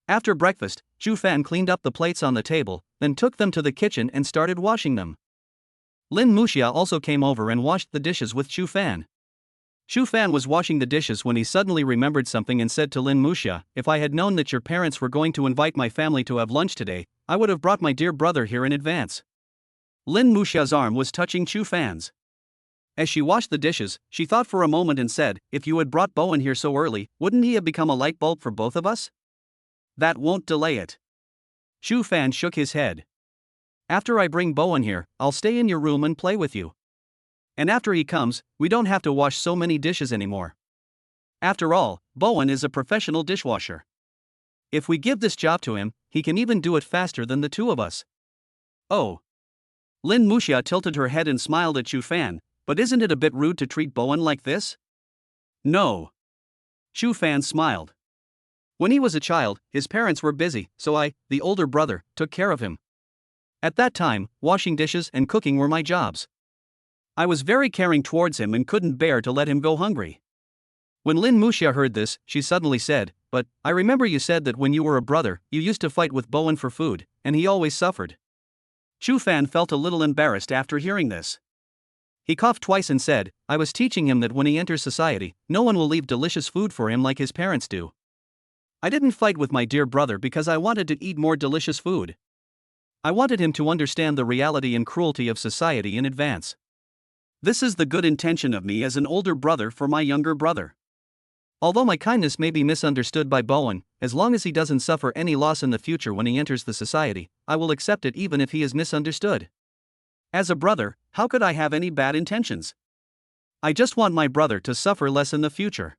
After breakfast, Chu Fan cleaned up the plates on the table, then took them to the kitchen and started washing them. Lin Muxia also came over and washed the dishes with Chu Fan. Chu Fan was washing the dishes when he suddenly remembered something and said to Lin Muxia, if I had known that your parents were going to invite my family to have lunch today, I would have brought my dear brother here in advance. Lin Muxia's arm was touching Chu Fan's. As she washed the dishes, she thought for a moment and said, if you had brought Bowen here so early, wouldn't he have become a light bulb for both of us? That won't delay it. Chu Fan shook his head. After I bring Bowen here, I'll stay in your room and play with you. And after he comes, we don't have to wash so many dishes anymore. After all, Bowen is a professional dishwasher. If we give this job to him, he can even do it faster than the two of us. Oh. Lin Muxia tilted her head and smiled at Chu Fan, but isn't it a bit rude to treat Bowen like this? No. Chu Fan smiled. When he was a child, his parents were busy, so I, the older brother, took care of him. At that time, washing dishes and cooking were my jobs. I was very caring towards him and couldn't bear to let him go hungry. When Lin Muxia heard this, she suddenly said, "But, I remember you said that when you were a brother, you used to fight with Bowen for food, and he always suffered." Chu Fan felt a little embarrassed after hearing this. He coughed twice and said, "I was teaching him that when he enters society, no one will leave delicious food for him like his parents do. I didn't fight with my dear brother because I wanted to eat more delicious food. I wanted him to understand the reality and cruelty of society in advance. This is the good intention of me as an older brother for my younger brother. Although my kindness may be misunderstood by Bowen, as long as he doesn't suffer any loss in the future when he enters the society, I will accept it even if he is misunderstood. As a brother, how could I have any bad intentions? I just want my brother to suffer less in the future."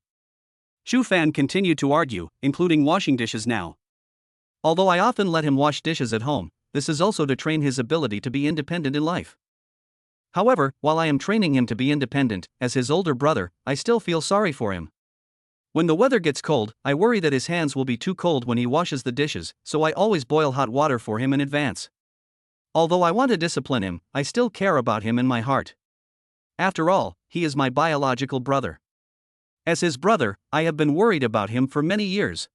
Chu Fan continued to argue, including washing dishes now. "Although I often let him wash dishes at home, this is also to train his ability to be independent in life. However, while I am training him to be independent, as his older brother, I still feel sorry for him. When the weather gets cold, I worry that his hands will be too cold when he washes the dishes, so I always boil hot water for him in advance. Although I want to discipline him, I still care about him in my heart. After all, he is my biological brother. As his brother, I have been worried about him for many years."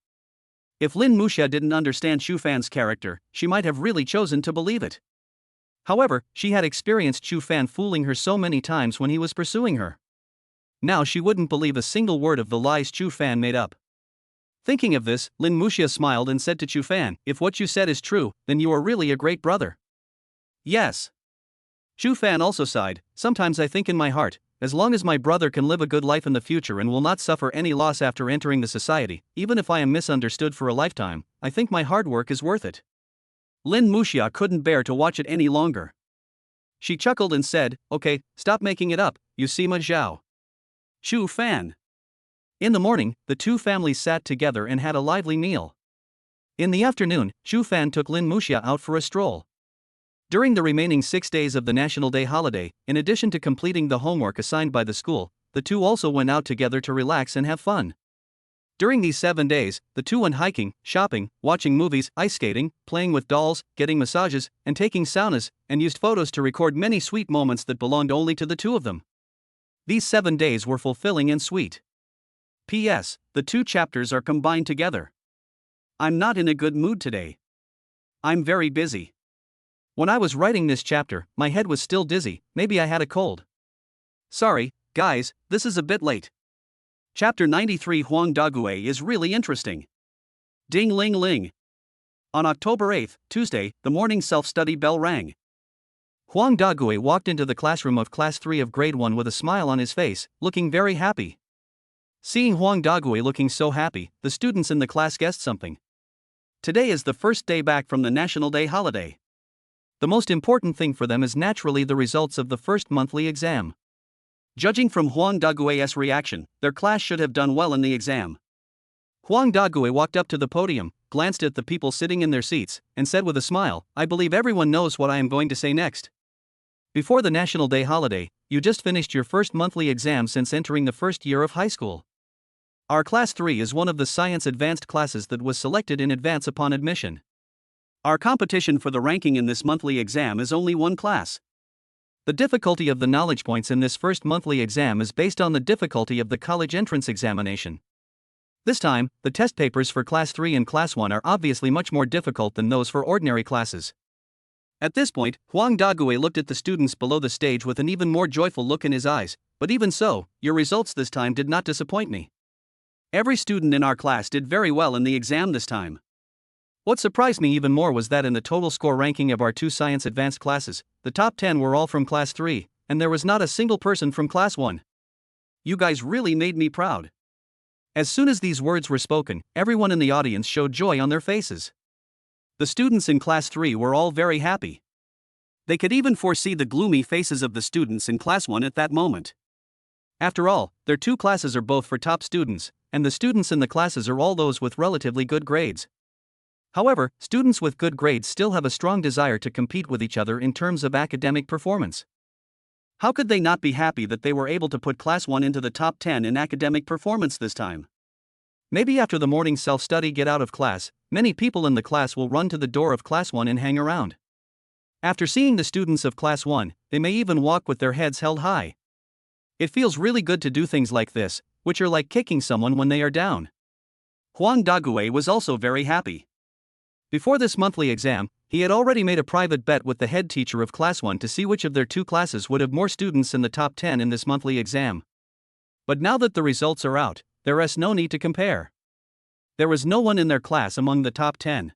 If Lin Muxia didn't understand Chu Fan's character, she might have really chosen to believe it. However, she had experienced Chu Fan fooling her so many times when he was pursuing her. Now she wouldn't believe a single word of the lies Chu Fan made up. Thinking of this, Lin Muxia smiled and said to Chu Fan, "If what you said is true, then you are really a great brother." "Yes." Chu Fan also sighed, "Sometimes I think in my heart, as long as my brother can live a good life in the future and will not suffer any loss after entering the society, even if I am misunderstood for a lifetime, I think my hard work is worth it." Lin Muxia couldn't bear to watch it any longer. She chuckled and said, "Okay, stop making it up, you Sima Zhao." Chu Fan. In the morning, the two families sat together and had a lively meal. In the afternoon, Chu Fan took Lin Muxia out for a stroll. During the remaining 6 days of the National Day holiday, in addition to completing the homework assigned by the school, the two also went out together to relax and have fun. During these 7 days, the two went hiking, shopping, watching movies, ice skating, playing with dolls, getting massages, and taking saunas, and used photos to record many sweet moments that belonged only to the two of them. These 7 days were fulfilling and sweet. P.S. The 2 chapters are combined together. I'm not in a good mood today. I'm very busy. When I was writing this chapter, my head was still dizzy, maybe I had a cold. Sorry, guys, this is a bit late. Chapter 93 Huang Dagui is really interesting. Ding ling ling. On October 8, Tuesday, the morning self-study bell rang. Huang Dagui walked into the classroom of Class 3 of Grade 1 with a smile on his face, looking very happy. Seeing Huang Dagui looking so happy, the students in the class guessed something. Today is the first day back from the National Day holiday. The most important thing for them is naturally the results of the first monthly exam. Judging from Huang Dagui's reaction, their class should have done well in the exam. Huang Dagui walked up to the podium, glanced at the people sitting in their seats, and said with a smile, "I believe everyone knows what I am going to say next. Before the National Day holiday, you just finished your first monthly exam since entering the first year of high school. Our Class 3 is one of the science advanced classes that was selected in advance upon admission. Our competition for the ranking in this monthly exam is only one class. The difficulty of the knowledge points in this first monthly exam is based on the difficulty of the college entrance examination. This time, the test papers for Class 3 and Class 1 are obviously much more difficult than those for ordinary classes." At this point, Huang Dagui looked at the students below the stage with an even more joyful look in his eyes, "But even so, your results this time did not disappoint me. Every student in our class did very well in the exam this time. What surprised me even more was that in the total score ranking of our 2 science advanced classes, the top 10 were all from Class 3, and there was not a single person from Class 1. You guys really made me proud." As soon as these words were spoken, everyone in the audience showed joy on their faces. The students in Class 3 were all very happy. They could even foresee the gloomy faces of the students in Class 1 at that moment. After all, their 2 classes are both for top students, and the students in the classes are all those with relatively good grades. However, students with good grades still have a strong desire to compete with each other in terms of academic performance. How could they not be happy that they were able to put Class 1 into the top 10 in academic performance this time? Maybe after the morning self-study get out of class, many people in the class will run to the door of Class 1 and hang around. After seeing the students of Class 1, they may even walk with their heads held high. It feels really good to do things like this, which are like kicking someone when they are down. Huang Dagui was also very happy. Before this monthly exam, he had already made a private bet with the head teacher of Class 1 to see which of their two classes would have more students in the top 10 in this monthly exam. But now that the results are out, there is no need to compare. There was no one in their class among the top 10.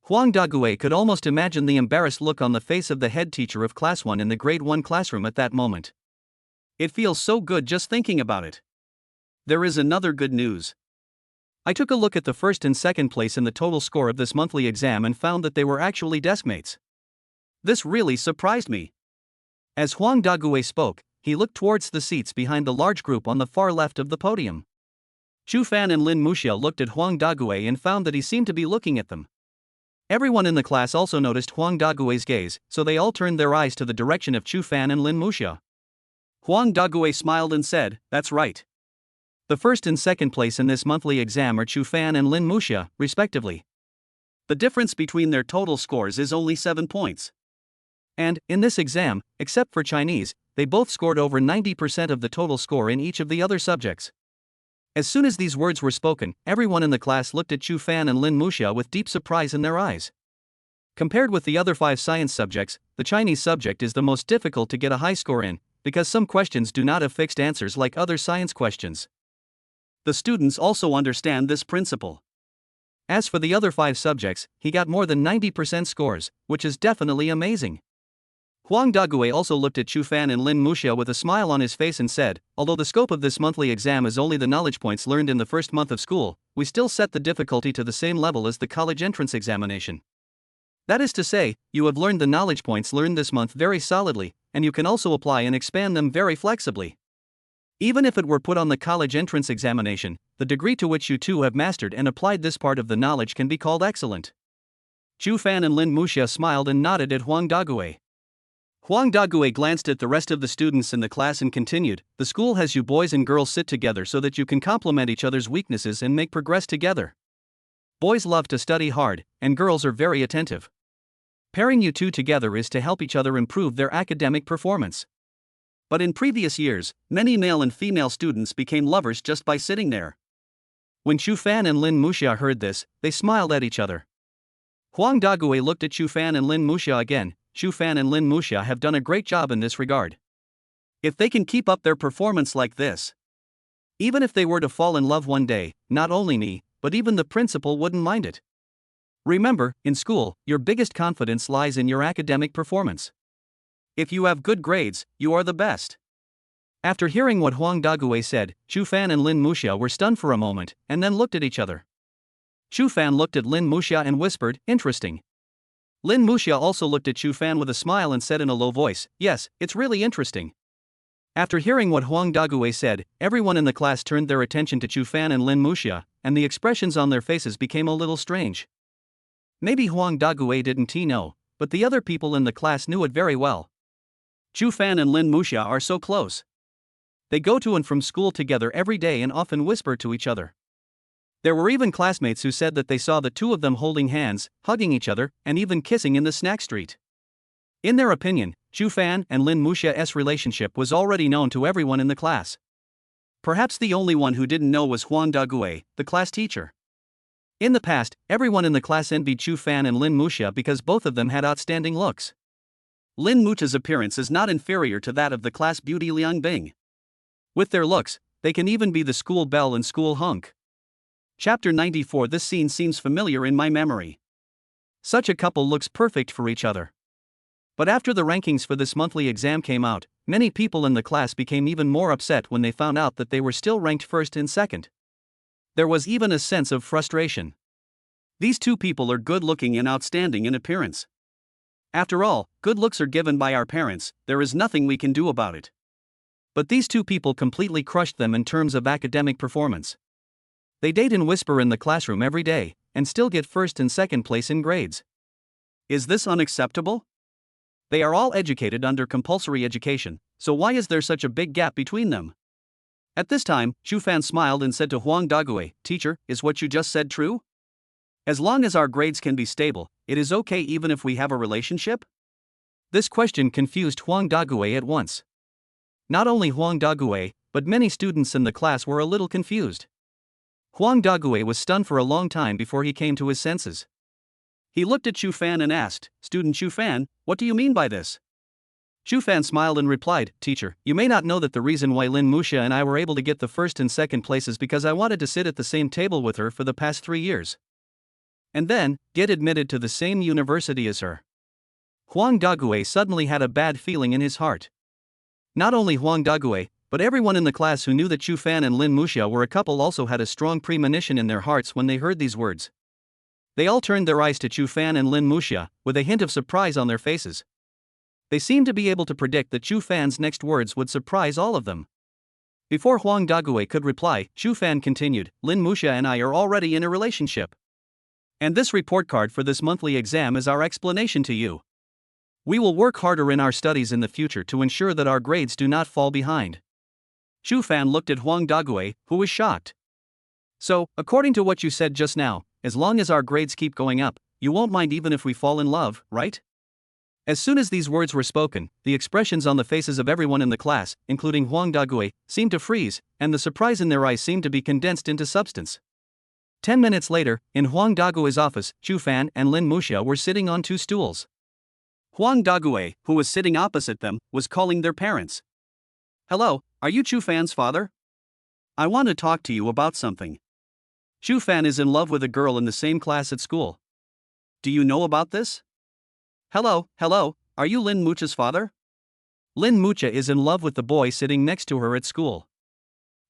Huang Dagui could almost imagine the embarrassed look on the face of the head teacher of Class 1 in the grade 1 classroom at that moment. It feels so good just thinking about it. There is another good news. I took a look at the first and second place in the total score of this monthly exam and found that they were actually deskmates. This really surprised me. As Huang Dagui spoke, he looked towards the seats behind the large group on the far left of the podium. Chu Fan and Lin Muxia looked at Huang Dagui and found that he seemed to be looking at them. Everyone in the class also noticed Huang Dagui's gaze, so they all turned their eyes to the direction of Chu Fan and Lin Muxia. Huang Dagui smiled and said, "That's right. The first and second place in this monthly exam are Chu Fan and Lin Muxia, respectively. The difference between their total scores is only 7 points. And, in this exam, except for Chinese, they both scored over 90% of the total score in each of the other subjects." As soon as these words were spoken, everyone in the class looked at Chu Fan and Lin Muxia with deep surprise in their eyes. Compared with the other 5 science subjects, the Chinese subject is the most difficult to get a high score in, because some questions do not have fixed answers like other science questions. The students also understand this principle. As for the other 5 subjects, he got more than 90% scores, which is definitely amazing. Huang Dagui also looked at Chu Fan and Lin Muxia with a smile on his face and said, "Although the scope of this monthly exam is only the knowledge points learned in the first month of school, we still set the difficulty to the same level as the college entrance examination. That is to say, you have learned the knowledge points learned this month very solidly, and you can also apply and expand them very flexibly. Even if it were put on the college entrance examination, the degree to which you two have mastered and applied this part of the knowledge can be called excellent." Chu Fan and Lin Muxia smiled and nodded at Huang Dagui. Huang Dagui glanced at the rest of the students in the class and continued, "The school has you boys and girls sit together so that you can complement each other's weaknesses and make progress together. Boys love to study hard, and girls are very attentive. Pairing you two together is to help each other improve their academic performance." But in previous years, many male and female students became lovers just by sitting there. When Chu Fan and Lin Muxia heard this, they smiled at each other. Huang Dagui looked at Chu Fan and Lin Muxia again. Chu Fan and Lin Muxia have done a great job in this regard. If they can keep up their performance like this, even if they were to fall in love one day, not only me, but even the principal wouldn't mind it. Remember, in school, your biggest confidence lies in your academic performance. If you have good grades, you are the best. After hearing what Huang Dagui said, Chu Fan and Lin Muxia were stunned for a moment, and then looked at each other. Chu Fan looked at Lin Muxia and whispered, "Interesting." Lin Muxia also looked at Chu Fan with a smile and said in a low voice, "Yes, it's really interesting." After hearing what Huang Dagui said, everyone in the class turned their attention to Chu Fan and Lin Muxia, and the expressions on their faces became a little strange. Maybe Huang Dagui didn't know, but the other people in the class knew it very well. Chu Fan and Lin Muxia are so close. They go to and from school together every day and often whisper to each other. There were even classmates who said that they saw the two of them holding hands, hugging each other, and even kissing in the snack street. In their opinion, Chu Fan and Lin Muxia's relationship was already known to everyone in the class. Perhaps the only one who didn't know was Huang Dagui, the class teacher. In the past, everyone in the class envied Chu Fan and Lin Muxia because both of them had outstanding looks. Lin Muxia's appearance is not inferior to that of the class beauty Liang Bing. With their looks, they can even be the school belle and school hunk. Chapter 94. This scene seems familiar in my memory. Such a couple looks perfect for each other. But after the rankings for this monthly exam came out, many people in the class became even more upset when they found out that they were still ranked first and second. There was even a sense of frustration. These two people are good-looking and outstanding in appearance. After all, good looks are given by our parents, there is nothing we can do about it. But these two people completely crushed them in terms of academic performance. They date and whisper in the classroom every day, and still get first and second place in grades. Is this unacceptable? They are all educated under compulsory education, so why is there such a big gap between them? At this time, Shufan smiled and said to Huang Dagui, "Teacher, is what you just said true? As long as our grades can be stable, it is okay even if we have a relationship?" This question confused Huang Dagui at once. Not only Huang Dagui, but many students in the class were a little confused. Huang Dagui was stunned for a long time before he came to his senses. He looked at Shufan and asked, "Student Shufan, what do you mean by this?" Shufan smiled and replied, "Teacher, you may not know that the reason why Lin Muxia and I were able to get the first and second places because I wanted to sit at the same table with her for the past 3 years. And then, get admitted to the same university as her." Huang Dagui suddenly had a bad feeling in his heart. Not only Huang Dagui, but everyone in the class who knew that Shufan and Lin Muxia were a couple also had a strong premonition in their hearts when they heard these words. They all turned their eyes to Shufan and Lin Muxia, with a hint of surprise on their faces. They seemed to be able to predict that Shufan's next words would surprise all of them. Before Huang Dagui could reply, Shufan continued, "Lin Muxia and I are already in a relationship. And this report card for this monthly exam is our explanation to you. We will work harder in our studies in the future to ensure that our grades do not fall behind." Shufan looked at Huang Dagui, who was shocked. "So, according to what you said just now, as long as our grades keep going up, you won't mind even if we fall in love, right?" As soon as these words were spoken, the expressions on the faces of everyone in the class, including Huang Dagui, seemed to freeze, and the surprise in their eyes seemed to be condensed into substance. 10 minutes later, in Huang Dagui's office, Shufan and Lin Muxia were sitting on 2 stools. Huang Dagui, who was sitting opposite them, was calling their parents. "Hello, are you Shufan's father? I want to talk to you about something. Shufan is in love with a girl in the same class at school. Do you know about this? Hello, are you Lin Muxia's father? Lin Muxia is in love with the boy sitting next to her at school."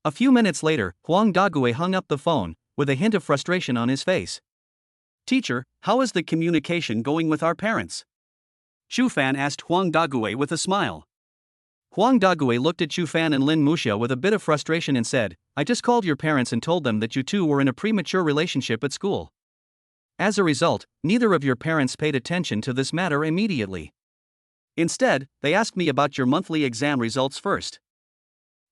A few minutes later, Huang Dagui hung up the phone, with a hint of frustration on his face. "Teacher, how is the communication going with our parents?" Shufan asked Huang Dagui with a smile. Huang Dagui looked at Shufan and Lin Muxia with a bit of frustration and said, "I just called your parents and told them that you two were in a premature relationship at school. As a result, neither of your parents paid attention to this matter immediately. Instead, they asked me about your monthly exam results first.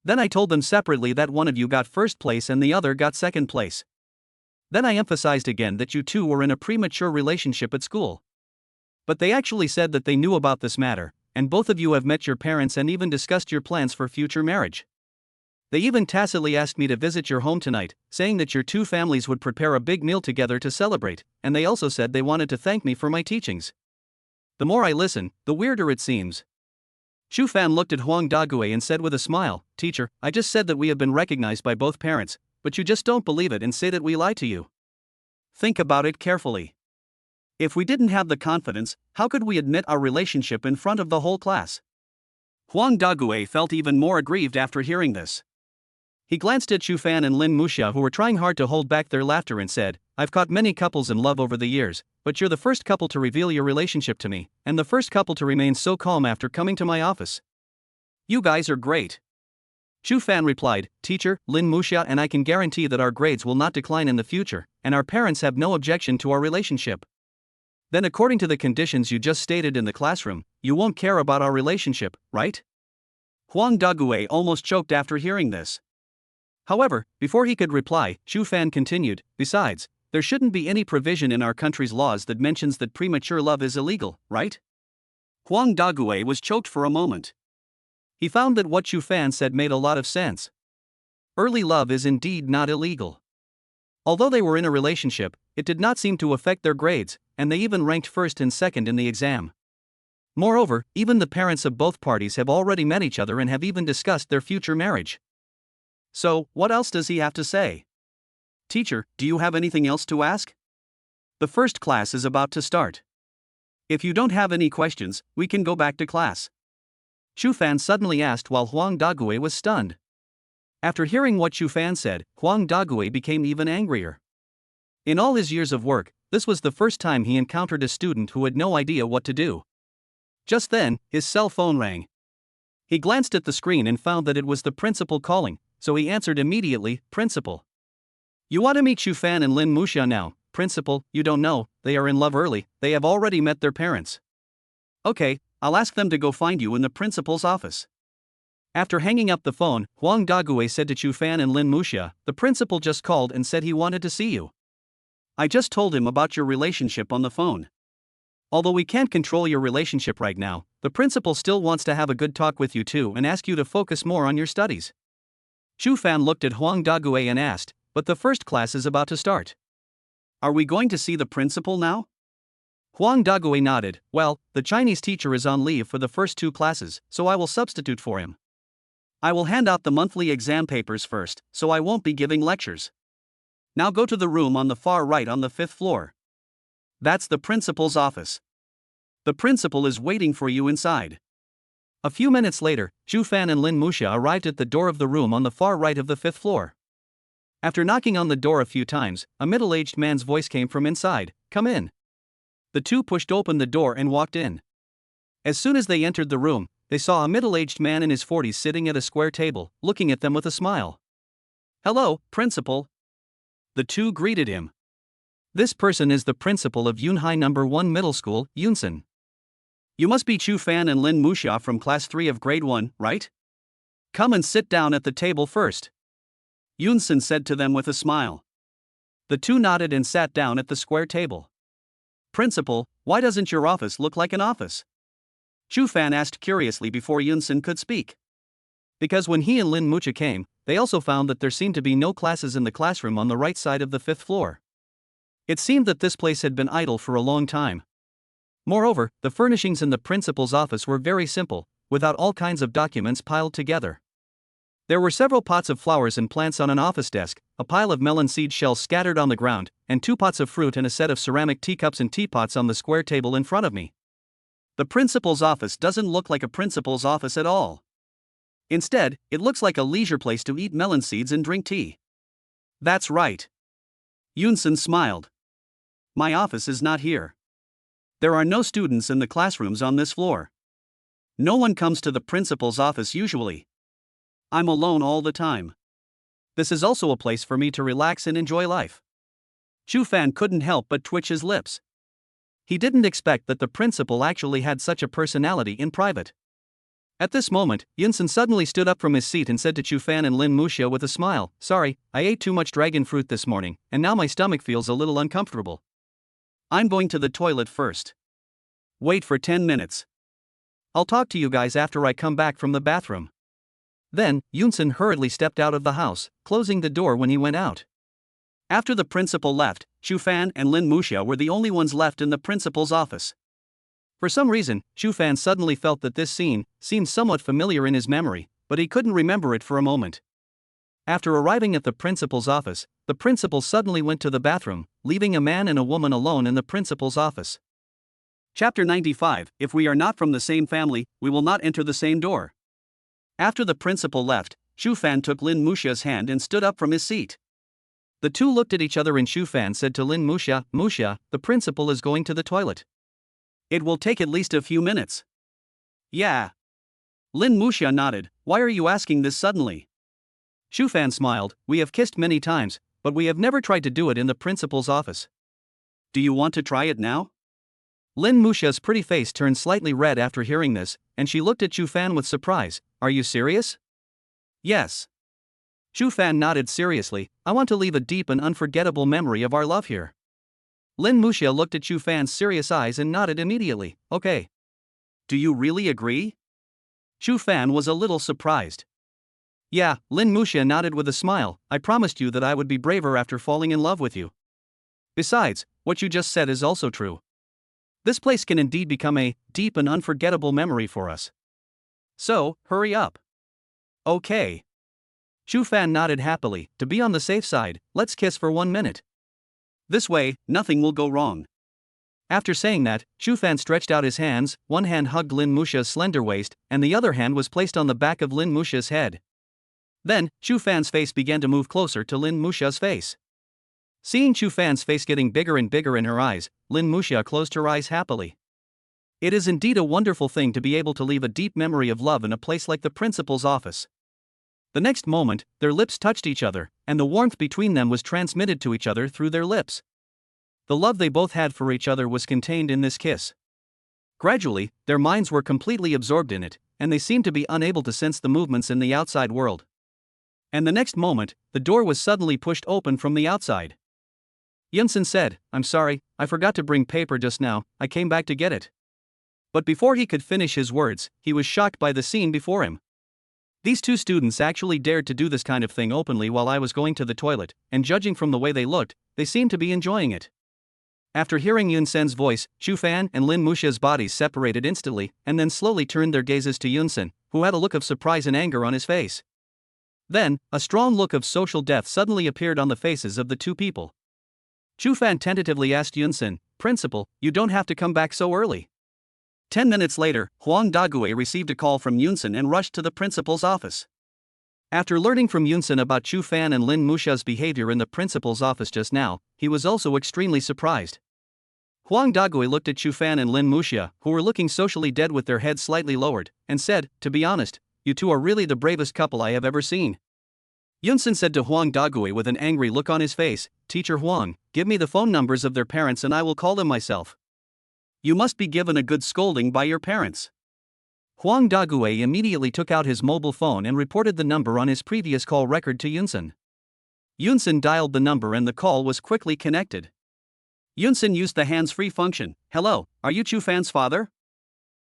Then I told them separately that one of you got first place and the other got second place. Then I emphasized again that you two were in a premature relationship at school. But they actually said that they knew about this matter, and both of you have met your parents and even discussed your plans for future marriage. They even tacitly asked me to visit your home tonight, saying that your two families would prepare a big meal together to celebrate, and they also said they wanted to thank me for my teachings. The more I listen, the weirder it seems." Shufan looked at Huang Dagui and said with a smile, "Teacher, I just said that we have been recognized by both parents, but you just don't believe it and say that we lied to you. Think about it carefully. If we didn't have the confidence, how could we admit our relationship in front of the whole class?" Huang Dagui felt even more aggrieved after hearing this. He glanced at Shufan and Lin Muxia, who were trying hard to hold back their laughter, and said, "I've caught many couples in love over the years, but you're the first couple to reveal your relationship to me, and the first couple to remain so calm after coming to my office. You guys are great." Shufan replied, "Teacher, Lin Muxia and I can guarantee that our grades will not decline in the future, and our parents have no objection to our relationship. Then according to the conditions you just stated in the classroom, you won't care about our relationship, right?" Huang Dagui almost choked after hearing this. However, before he could reply, Shufan continued, "Besides, there shouldn't be any provision in our country's laws that mentions that premature love is illegal, right?" Huang Dagui was choked for a moment. He found that what Shufan said made a lot of sense. Early love is indeed not illegal. Although they were in a relationship, it did not seem to affect their grades, and they even ranked first and second in the exam. Moreover, even the parents of both parties have already met each other and have even discussed their future marriage. So, what else does he have to say? Teacher, do you have anything else to ask? The first class is about to start. If you don't have any questions, we can go back to class. Shufan suddenly asked while Huang Dagui was stunned. After hearing what Shufan said, Huang Dagui became even angrier. In all his years of work, this was the first time he encountered a student who had no idea what to do. Just then, his cell phone rang. He glanced at the screen and found that it was the principal calling, so he answered immediately, "Principal." You want to meet Shu Fan and Lin Muxia now. Principal, you don't know, they are in love early, they have already met their parents. Okay, I'll ask them to go find you in the principal's office. After hanging up the phone, Huang Dague said to Shu Fan and Lin Muxia, the principal just called and said he wanted to see you. I just told him about your relationship on the phone. Although we can't control your relationship right now, the principal still wants to have a good talk with you too and ask you to focus more on your studies. Shu Fan looked at Huang Dague and asked, but the first class is about to start. Are we going to see the principal now? Huang Dague nodded. Well, the Chinese teacher is on leave for the first 2 classes, so I will substitute for him. I will hand out the monthly exam papers first, so I won't be giving lectures. Now go to the room on the far right on the 5th floor. That's the principal's office. The principal is waiting for you inside. A few minutes later, Shu Fan and Lin Muxia arrived at the door of the room on the far right of the 5th floor. After knocking on the door a few times, a middle-aged man's voice came from inside, "Come in." The two pushed open the door and walked in. As soon as they entered the room, they saw a middle-aged man in his 40s sitting at a square table, looking at them with a smile. "Hello, principal." The two greeted him. This person is the principal of Yunhai No. 1 Middle School, Yunsen. You must be Shu Fan and Lin Muxia from class 3 of grade 1, right? Come and sit down at the table first. Yunsen said to them with a smile. The two nodded and sat down at the square table. Principal, why doesn't your office look like an office? Shu Fan asked curiously before Yunsen could speak. Because when he and Lin Muxia came, they also found that there seemed to be no classes in the classroom on the right side of the 5th floor. It seemed that this place had been idle for a long time. Moreover, the furnishings in the principal's office were very simple, without all kinds of documents piled together. There were several pots of flowers and plants on an office desk, a pile of melon seed shells scattered on the ground, and 2 pots of fruit and a set of ceramic teacups and teapots on the square table in front of me. The principal's office doesn't look like a principal's office at all. Instead, it looks like a leisure place to eat melon seeds and drink tea. That's right. Yunsen smiled. My office is not here. There are no students in the classrooms on this floor. No one comes to the principal's office usually. I'm alone all the time. This is also a place for me to relax and enjoy life. Shu Fan couldn't help but twitch his lips. He didn't expect that the principal actually had such a personality in private. At this moment, Yunsen suddenly stood up from his seat and said to Shu Fan and Lin Muxia with a smile, "Sorry, I ate too much dragon fruit this morning, and now my stomach feels a little uncomfortable. I'm going to the toilet first. Wait for 10 minutes. I'll talk to you guys after I come back from the bathroom." Then, Yunsen hurriedly stepped out of the house, closing the door when he went out. After the principal left, Shu Fan and Lin Muxia were the only ones left in the principal's office. For some reason, Shu Fan suddenly felt that this scene seemed somewhat familiar in his memory, but he couldn't remember it for a moment. After arriving at the principal's office, the principal suddenly went to the bathroom, leaving a man and a woman alone in the principal's office. Chapter 95. If we are not from the same family, we will not enter the same door. After the principal left, Shu Fan took Lin Muxia's hand and stood up from his seat. The two looked at each other and Shu Fan said to Lin Muxia, "Muxia, the principal is going to the toilet. It will take at least a few minutes." "Yeah." Lin Muxia nodded. "Why are you asking this suddenly?" Shu Fan smiled. "We have kissed many times, but we have never tried to do it in the principal's office. Do you want to try it now?" Lin Muxia's pretty face turned slightly red after hearing this, and she looked at Shu Fan with surprise. "Are you serious?" "Yes." Shu Fan nodded seriously. "I want to leave a deep and unforgettable memory of our love here." Lin Muxia looked at Shu Fan's serious eyes and nodded immediately. "Okay." "Do you really agree?" Shu Fan was a little surprised. "Yeah," Lin Muxia nodded with a smile. "I promised you that I would be braver after falling in love with you. Besides, what you just said is also true. This place can indeed become a deep and unforgettable memory for us. So, hurry up." "Okay." Shu Fan nodded happily. "To be on the safe side, let's kiss for 1 minute. This way, nothing will go wrong." After saying that, Shu Fan stretched out his hands, one hand hugged Lin Muxia's slender waist, and the other hand was placed on the back of Lin Muxia's head. Then, Shu Fan's face began to move closer to Lin Muxia's face. Seeing Shu Fan's face getting bigger and bigger in her eyes, Lin Muxia closed her eyes happily. It is indeed a wonderful thing to be able to leave a deep memory of love in a place like the principal's office. The next moment, their lips touched each other, and the warmth between them was transmitted to each other through their lips. The love they both had for each other was contained in this kiss. Gradually, their minds were completely absorbed in it, and they seemed to be unable to sense the movements in the outside world. And the next moment, the door was suddenly pushed open from the outside. Yunsun said, "I'm sorry, I forgot to bring paper just now, I came back to get it." But before he could finish his words, he was shocked by the scene before him. These two students actually dared to do this kind of thing openly while I was going to the toilet, and judging from the way they looked, they seemed to be enjoying it. After hearing Yunsen's voice, Chu Fan and Lin Muxia's bodies separated instantly, and then slowly turned their gazes to Yunsen, who had a look of surprise and anger on his face. Then, a strong look of social death suddenly appeared on the faces of the two people. Chu Fan tentatively asked Yunsen, "Principal, you don't have to come back so early." 10 minutes later, Huang Dague received a call from Yunsen and rushed to the principal's office. After learning from Yunsen about Chu Fan and Lin Muxia's behavior in the principal's office just now, he was also extremely surprised. Huang Dague looked at Chu Fan and Lin Muxia, who were looking socially dead with their heads slightly lowered, and said, "To be honest, you two are really the bravest couple I have ever seen." Yunsen said to Huang Dague with an angry look on his face, "Teacher Huang, give me the phone numbers of their parents and I will call them myself." "You must be given a good scolding by your parents." Huang Dague immediately took out his mobile phone and reported the number on his previous call record to Yunsen. Yunsen dialed the number and the call was quickly connected. Yunsen used the hands-free function. "Hello, are you Chu Fan's father?"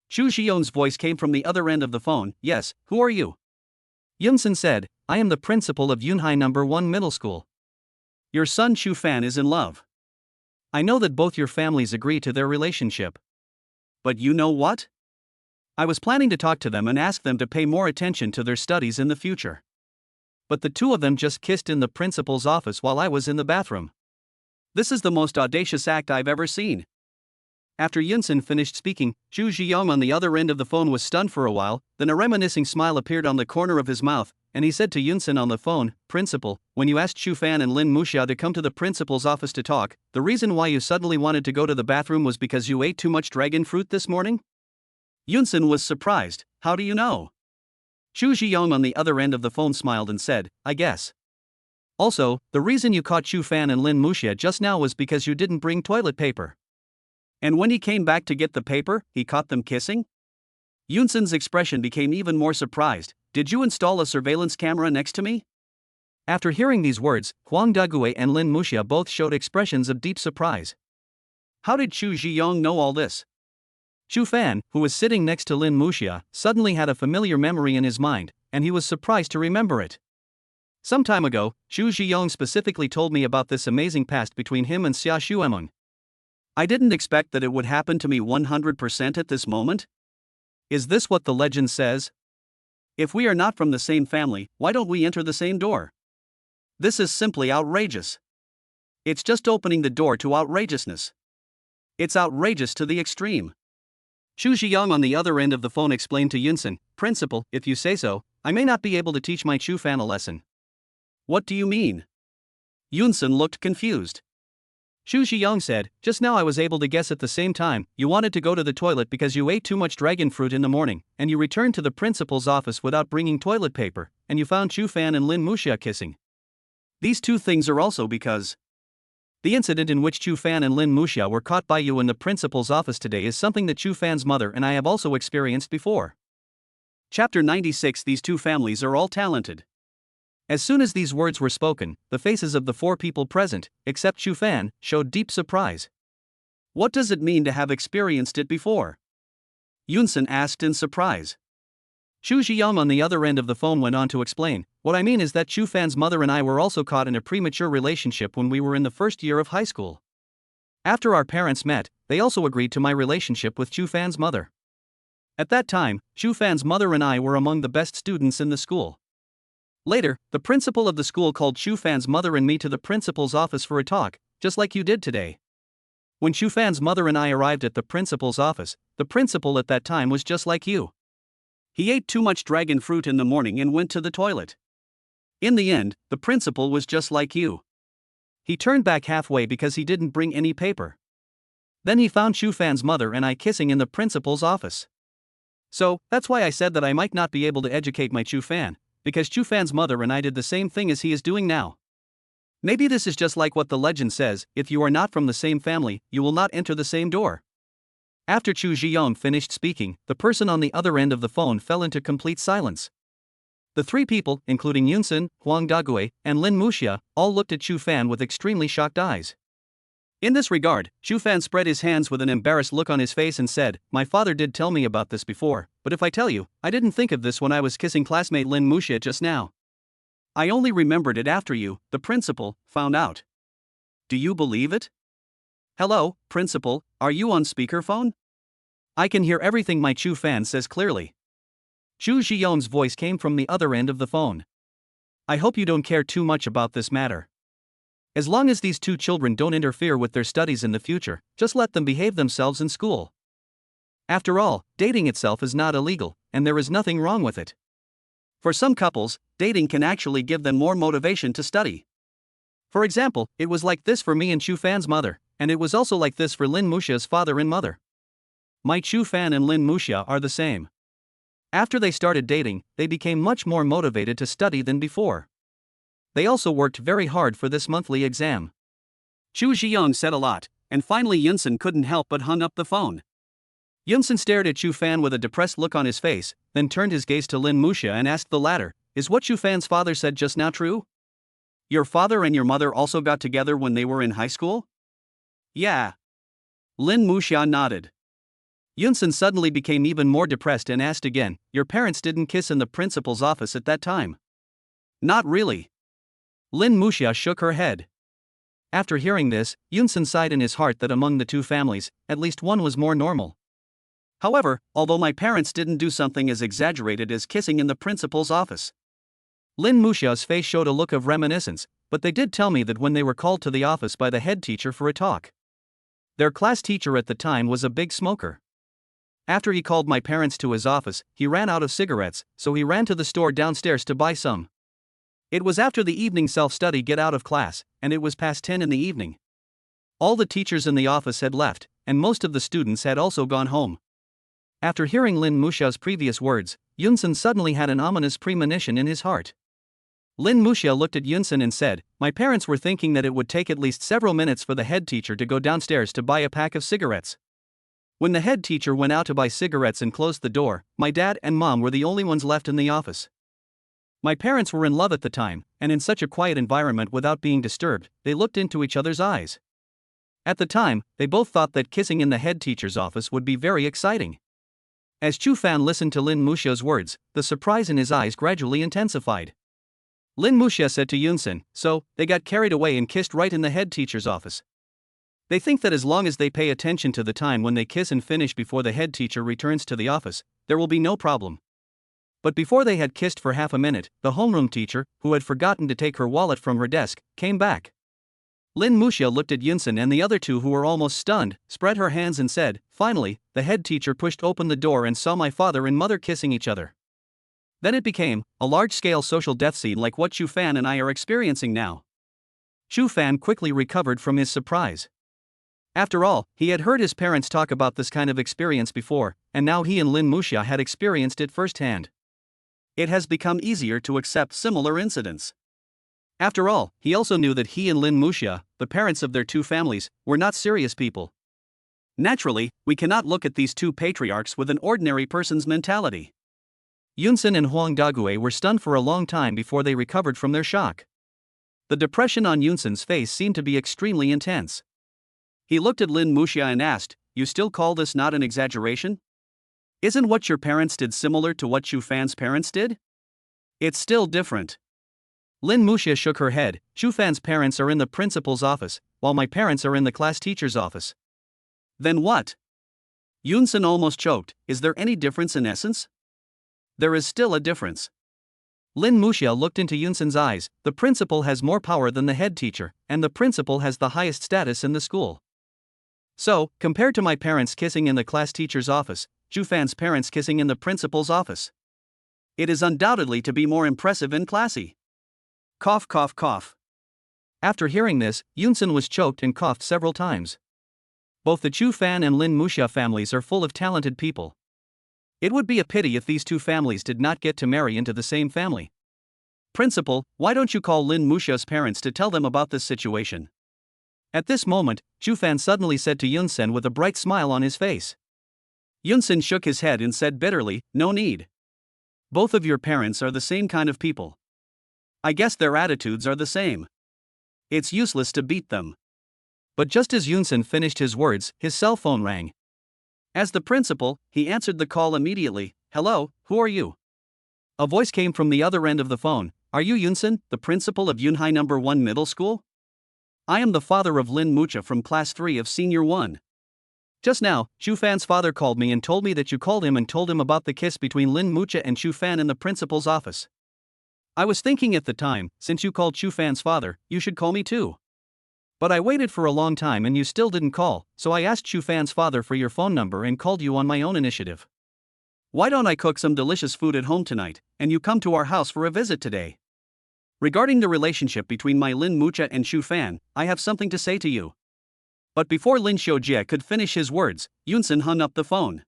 Chu Xiong's voice came from the other end of the phone. "Yes, who are you?" Yunsen said, "I am the principal of Yunhai No. 1 Middle School. Your son Chu Fan is in love. I know that both your families agree to their relationship. But you know what? I was planning to talk to them and ask them to pay more attention to their studies in the future. But the two of them just kissed in the principal's office while I was in the bathroom. This is the most audacious act I've ever seen." After Yunsen finished speaking, Zhu Zhiyong on the other end of the phone was stunned for a while, then a reminiscing smile appeared on the corner of his mouth, and he said to Yunsen on the phone, "Principal, when you asked Chu Fan and Lin Muxia to come to the principal's office to talk, the reason why you suddenly wanted to go to the bathroom was because you ate too much dragon fruit this morning?" Yunsen was surprised. "How do you know?" Zhu Zhiyong on the other end of the phone smiled and said, "I guess. Also, the reason you caught Chu Fan and Lin Muxia just now was because you didn't bring toilet paper. And when he came back to get the paper, he caught them kissing?" Yunsen's expression became even more surprised. "Did you install a surveillance camera next to me?" After hearing these words, Huang Dague and Lin Muxia both showed expressions of deep surprise. How did Chu Zhiyong know all this? Chu Fan, who was sitting next to Lin Muxia, suddenly had a familiar memory in his mind, and he was surprised to remember it. Some time ago, Chu Zhiyong specifically told me about this amazing past between him and Xia Xuemeng. I didn't expect that it would happen to me 100% at this moment. Is this what the legend says? If we are not from the same family, why don't we enter the same door? This is simply outrageous. It's just opening the door to outrageousness. It's outrageous to the extreme. Chu Zhiyong on the other end of the phone explained to Yunsen, "Principal, if you say so, I may not be able to teach my Chu Fan a lesson." "What do you mean?" Yunsen looked confused. Chu Zhiyong said, "Just now I was able to guess at the same time, you wanted to go to the toilet because you ate too much dragon fruit in the morning, and you returned to the principal's office without bringing toilet paper, and you found Chu Fan and Lin Muxia kissing. These two things are also because the incident in which Chu Fan and Lin Muxia were caught by you in the principal's office today is something that Chu Fan's mother and I have also experienced before." Chapter 96. These two families are all talented. As soon as these words were spoken, the faces of the four people present, except Chu Fan, showed deep surprise. "What does it mean to have experienced it before?" Yunsen asked in surprise. Chu Zhiyong on the other end of the phone went on to explain, "What I mean is that Chu Fan's mother and I were also caught in a premature relationship when we were in the first year of high school. After our parents met, they also agreed to my relationship with Chu Fan's mother. At that time, Chu Fan's mother and I were among the best students in the school. Later, the principal of the school called Chu Fan's mother and me to the principal's office for a talk, just like you did today. When Chu Fan's mother and I arrived at the principal's office, the principal at that time was just like you. He ate too much dragon fruit in the morning and went to the toilet. In the end, the principal was just like you. He turned back halfway because he didn't bring any paper. Then he found Chu Fan's mother and I kissing in the principal's office. So, that's why I said that I might not be able to educate my Chu Fan, because Chu Fan's mother and I did the same thing as he is doing now. Maybe this is just like what the legend says, if you are not from the same family, you will not enter the same door. After Chu Zhiyong finished speaking, the person on the other end of the phone fell into complete silence. The three people, including Yunsun, Huang Dague, and Lin Muxia, all looked at Chu Fan with extremely shocked eyes. In this regard, Chu Fan spread his hands with an embarrassed look on his face and said, "My father did tell me about this before, but if I tell you, I didn't think of this when I was kissing classmate Lin Muxia just now. I only remembered it after you, the principal, found out. Do you believe it? Hello, principal, are you on speakerphone? I can hear everything my Chu Fan says clearly." Chu Zhiyong's voice came from the other end of the phone. "I hope you don't care too much about this matter. As long as these two children don't interfere with their studies in the future, just let them behave themselves in school. After all, dating itself is not illegal, and there is nothing wrong with it. For some couples, dating can actually give them more motivation to study. For example, it was like this for me and Chu Fan's mother, and it was also like this for Lin Muxia's father and mother. My Chu Fan and Lin Muxia are the same. After they started dating, they became much more motivated to study than before. They also worked very hard for this monthly exam." Chu Zhiyong said a lot, and finally Yunsun couldn't help but hung up the phone. Yunsun stared at Chu Fan with a depressed look on his face, then turned his gaze to Lin Muxia and asked the latter, "Is what Chu Fan's father said just now true? Your father and your mother also got together when they were in high school?" "Yeah." Lin Muxia nodded. Yunsun suddenly became even more depressed and asked again, "Your parents didn't kiss in the principal's office at that time?" "Not really." Lin Muxia shook her head. After hearing this, Yunsun sighed in his heart that among the two families, at least one was more normal. "However, although my parents didn't do something as exaggerated as kissing in the principal's office." Lin Muxia's face showed a look of reminiscence, but they did tell me that when they were called to the office by the head teacher for a talk. Their class teacher at the time was a big smoker. After he called my parents to his office, he ran out of cigarettes, so he ran to the store downstairs to buy some. It was after the evening self-study get out of class, and it was past 10 in the evening. All the teachers in the office had left, and most of the students had also gone home. After hearing Lin Muxia's previous words, Yunsun suddenly had an ominous premonition in his heart. Lin Muxia looked at Yunsun and said, "My parents were thinking that it would take at least several minutes for the head teacher to go downstairs to buy a pack of cigarettes. When the head teacher went out to buy cigarettes and closed the door, my dad and mom were the only ones left in the office. My parents were in love at the time, and in such a quiet environment without being disturbed, they looked into each other's eyes. At the time, they both thought that kissing in the head teacher's office would be very exciting." As Chu Fan listened to Lin Muxia's words, the surprise in his eyes gradually intensified. Lin Muxia said to Yunsun, "So, they got carried away and kissed right in the head teacher's office. They think that as long as they pay attention to the time when they kiss and finish before the head teacher returns to the office, there will be no problem." But before they had kissed for half a minute, the homeroom teacher, who had forgotten to take her wallet from her desk, came back. Lin Muxia looked at Yunsun and the other two, who were almost stunned, spread her hands and said, "Finally, the head teacher pushed open the door and saw my father and mother kissing each other." Then it became a large-scale social death scene like what Chu Fan and I are experiencing now. Chu Fan quickly recovered from his surprise. After all, he had heard his parents talk about this kind of experience before, and now he and Lin Muxia had experienced it firsthand. It has become easier to accept similar incidents. After all, he also knew that he and Lin Muxia, the parents of their two families, were not serious people. Naturally, we cannot look at these two patriarchs with an ordinary person's mentality. Yunsun and Huang Dague were stunned for a long time before they recovered from their shock. The depression on Yunsun's face seemed to be extremely intense. He looked at Lin Muxia and asked, "You still call this not an exaggeration? Isn't what your parents did similar to what Chu Fan's parents did? It's still different." Lin Muxia shook her head. "Chu Fan's parents are in the principal's office, while my parents are in the class teacher's office." "Then what?" Yunsun almost choked. "Is there any difference in essence?" "There is still a difference." Lin Muxia looked into Yunsun's eyes. "The principal has more power than the head teacher, and the principal has the highest status in the school. So, compared to my parents kissing in the class teacher's office, Chu Fan's parents kissing in the principal's office, it is undoubtedly to be more impressive and classy." Cough, cough, cough. After hearing this, Yunsun was choked and coughed several times. Both the Chu Fan and Lin Muxia families are full of talented people. It would be a pity if these two families did not get to marry into the same family. Principal, why don't you call Lin Muxia's parents to tell them about this situation? At this moment, Fan suddenly said to Yunsen with a bright smile on his face. Yunsen shook his head and said bitterly, no need. Both of your parents are the same kind of people. I guess their attitudes are the same. It's useless to beat them. But just as Yunsen finished his words, his cell phone rang. As the principal, he answered the call immediately. Hello, who are you? A voice came from the other end of the phone. Are you Yunsen, the principal of Yunhai No. 1 Middle School? I am the father of Lin Muxia from Class 3 of Senior 1. Just now, Fan's father called me and told me that you called him and told him about the kiss between Lin Muxia and Fan in the principal's office. I was thinking at the time, since you called Fan's father, you should call me too. But I waited for a long time and you still didn't call, so I asked Fan's father for your phone number and called you on my own initiative. Why don't I cook some delicious food at home tonight, and you come to our house for a visit today? Regarding the relationship between my Lin Muxia and Fan, I have something to say to you. But before Lin Xiujie could finish his words, Yunsen hung up the phone.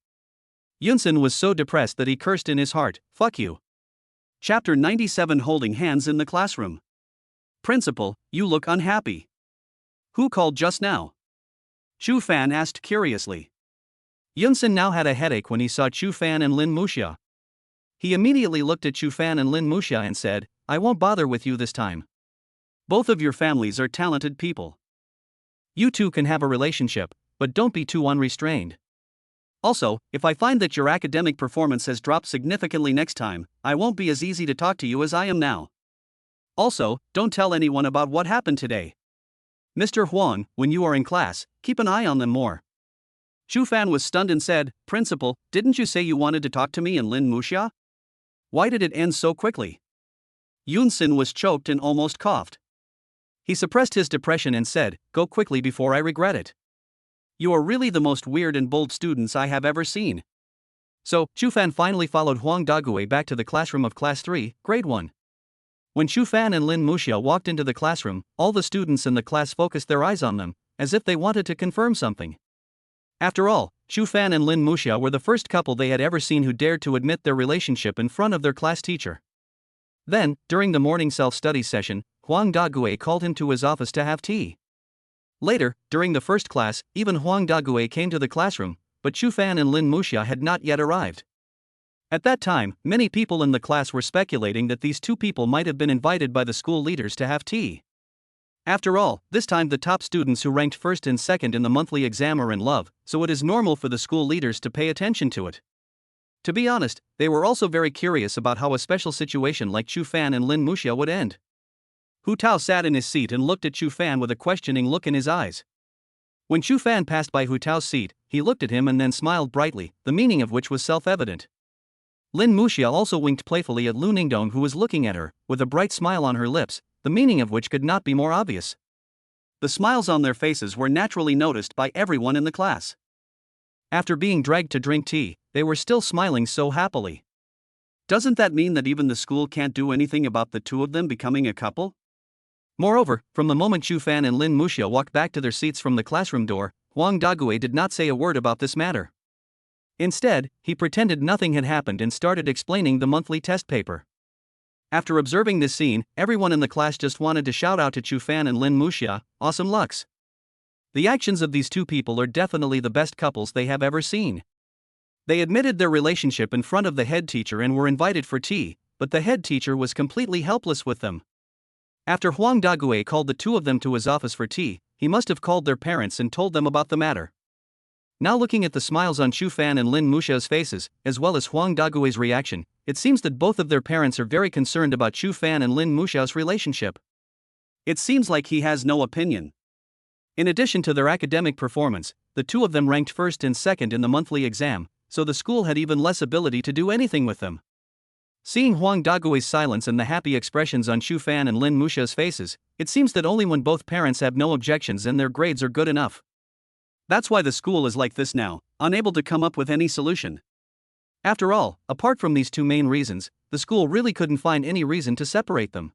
Yunsen was so depressed that he cursed in his heart, fuck you. Chapter 97 Holding Hands in the Classroom. Principal, you look unhappy. Who called just now? Fan asked curiously. Yunsen now had a headache when he saw Fan and Lin Muxia. He immediately looked at Fan and Lin Muxia and said, I won't bother with you this time. Both of your families are talented people. You two can have a relationship, but don't be too unrestrained. Also, if I find that your academic performance has dropped significantly next time, I won't be as easy to talk to you as I am now. Also, don't tell anyone about what happened today. Mr. Huang, when you are in class, keep an eye on them more. Fan was stunned and said, Principal, didn't you say you wanted to talk to me and Lin Muxia? Why did it end so quickly? Yunsen was choked and almost coughed. He suppressed his depression and said, go quickly before I regret it. You are really the most weird and bold students I have ever seen. So, Fan finally followed Huang Dague back to the classroom of Class 3, Grade 1. When Fan and Lin Muxia walked into the classroom, all the students in the class focused their eyes on them, as if they wanted to confirm something. After all, Fan and Lin Muxia were the first couple they had ever seen who dared to admit their relationship in front of their class teacher. Then, during the morning self-study session, Huang Dague called him to his office to have tea. Later, during the first class, even Huang Dague came to the classroom, but Fan and Lin Muxia had not yet arrived. At that time, many people in the class were speculating that these two people might have been invited by the school leaders to have tea. After all, this time the top students who ranked first and second in the monthly exam are in love, so it is normal for the school leaders to pay attention to it. To be honest, they were also very curious about how a special situation like Fan and Lin Muxia would end. Hu Tao sat in his seat and looked at Fan with a questioning look in his eyes. When Fan passed by Hu Tao's seat, he looked at him and then smiled brightly, the meaning of which was self-evident. Lin Muxia also winked playfully at Lu Ningdong, who was looking at her, with a bright smile on her lips, the meaning of which could not be more obvious. The smiles on their faces were naturally noticed by everyone in the class. After being dragged to drink tea, they were still smiling so happily. Doesn't that mean that even the school can't do anything about the two of them becoming a couple? Moreover, from the moment Fan and Lin Muxia walked back to their seats from the classroom door, Huang Dague did not say a word about this matter. Instead, he pretended nothing had happened and started explaining the monthly test paper. After observing this scene, everyone in the class just wanted to shout out to Fan and Lin Muxia, awesome looks. The actions of these two people are definitely the best couples they have ever seen. They admitted their relationship in front of the head teacher and were invited for tea, but the head teacher was completely helpless with them. After Huang Dague called the two of them to his office for tea, he must have called their parents and told them about the matter. Now looking at the smiles on Fan and Lin Muxia's faces, as well as Huang Dague's reaction, it seems that both of their parents are very concerned about Fan and Lin Muxia's relationship. It seems like he has no opinion. In addition to their academic performance, the two of them ranked first and second in the monthly exam, so the school had even less ability to do anything with them. Seeing Huang Dague's silence and the happy expressions on Fan and Lin Muxia's faces, it seems that only when both parents have no objections and their grades are good enough. That's why the school is like this now, unable to come up with any solution. After all, apart from these two main reasons, the school really couldn't find any reason to separate them.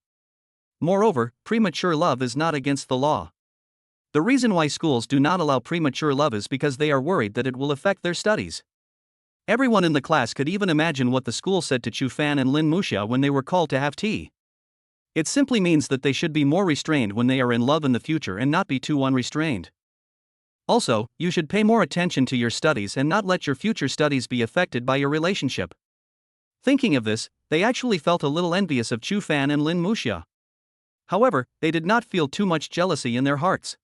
Moreover, premature love is not against the law. The reason why schools do not allow premature love is because they are worried that it will affect their studies. Everyone in the class could even imagine what the school said to Fan and Lin Muxia when they were called to have tea. It simply means that they should be more restrained when they are in love in the future and not be too unrestrained. Also, you should pay more attention to your studies and not let your future studies be affected by your relationship. Thinking of this, they actually felt a little envious of Chu Fan and Lin Muxia. However, they did not feel too much jealousy in their hearts.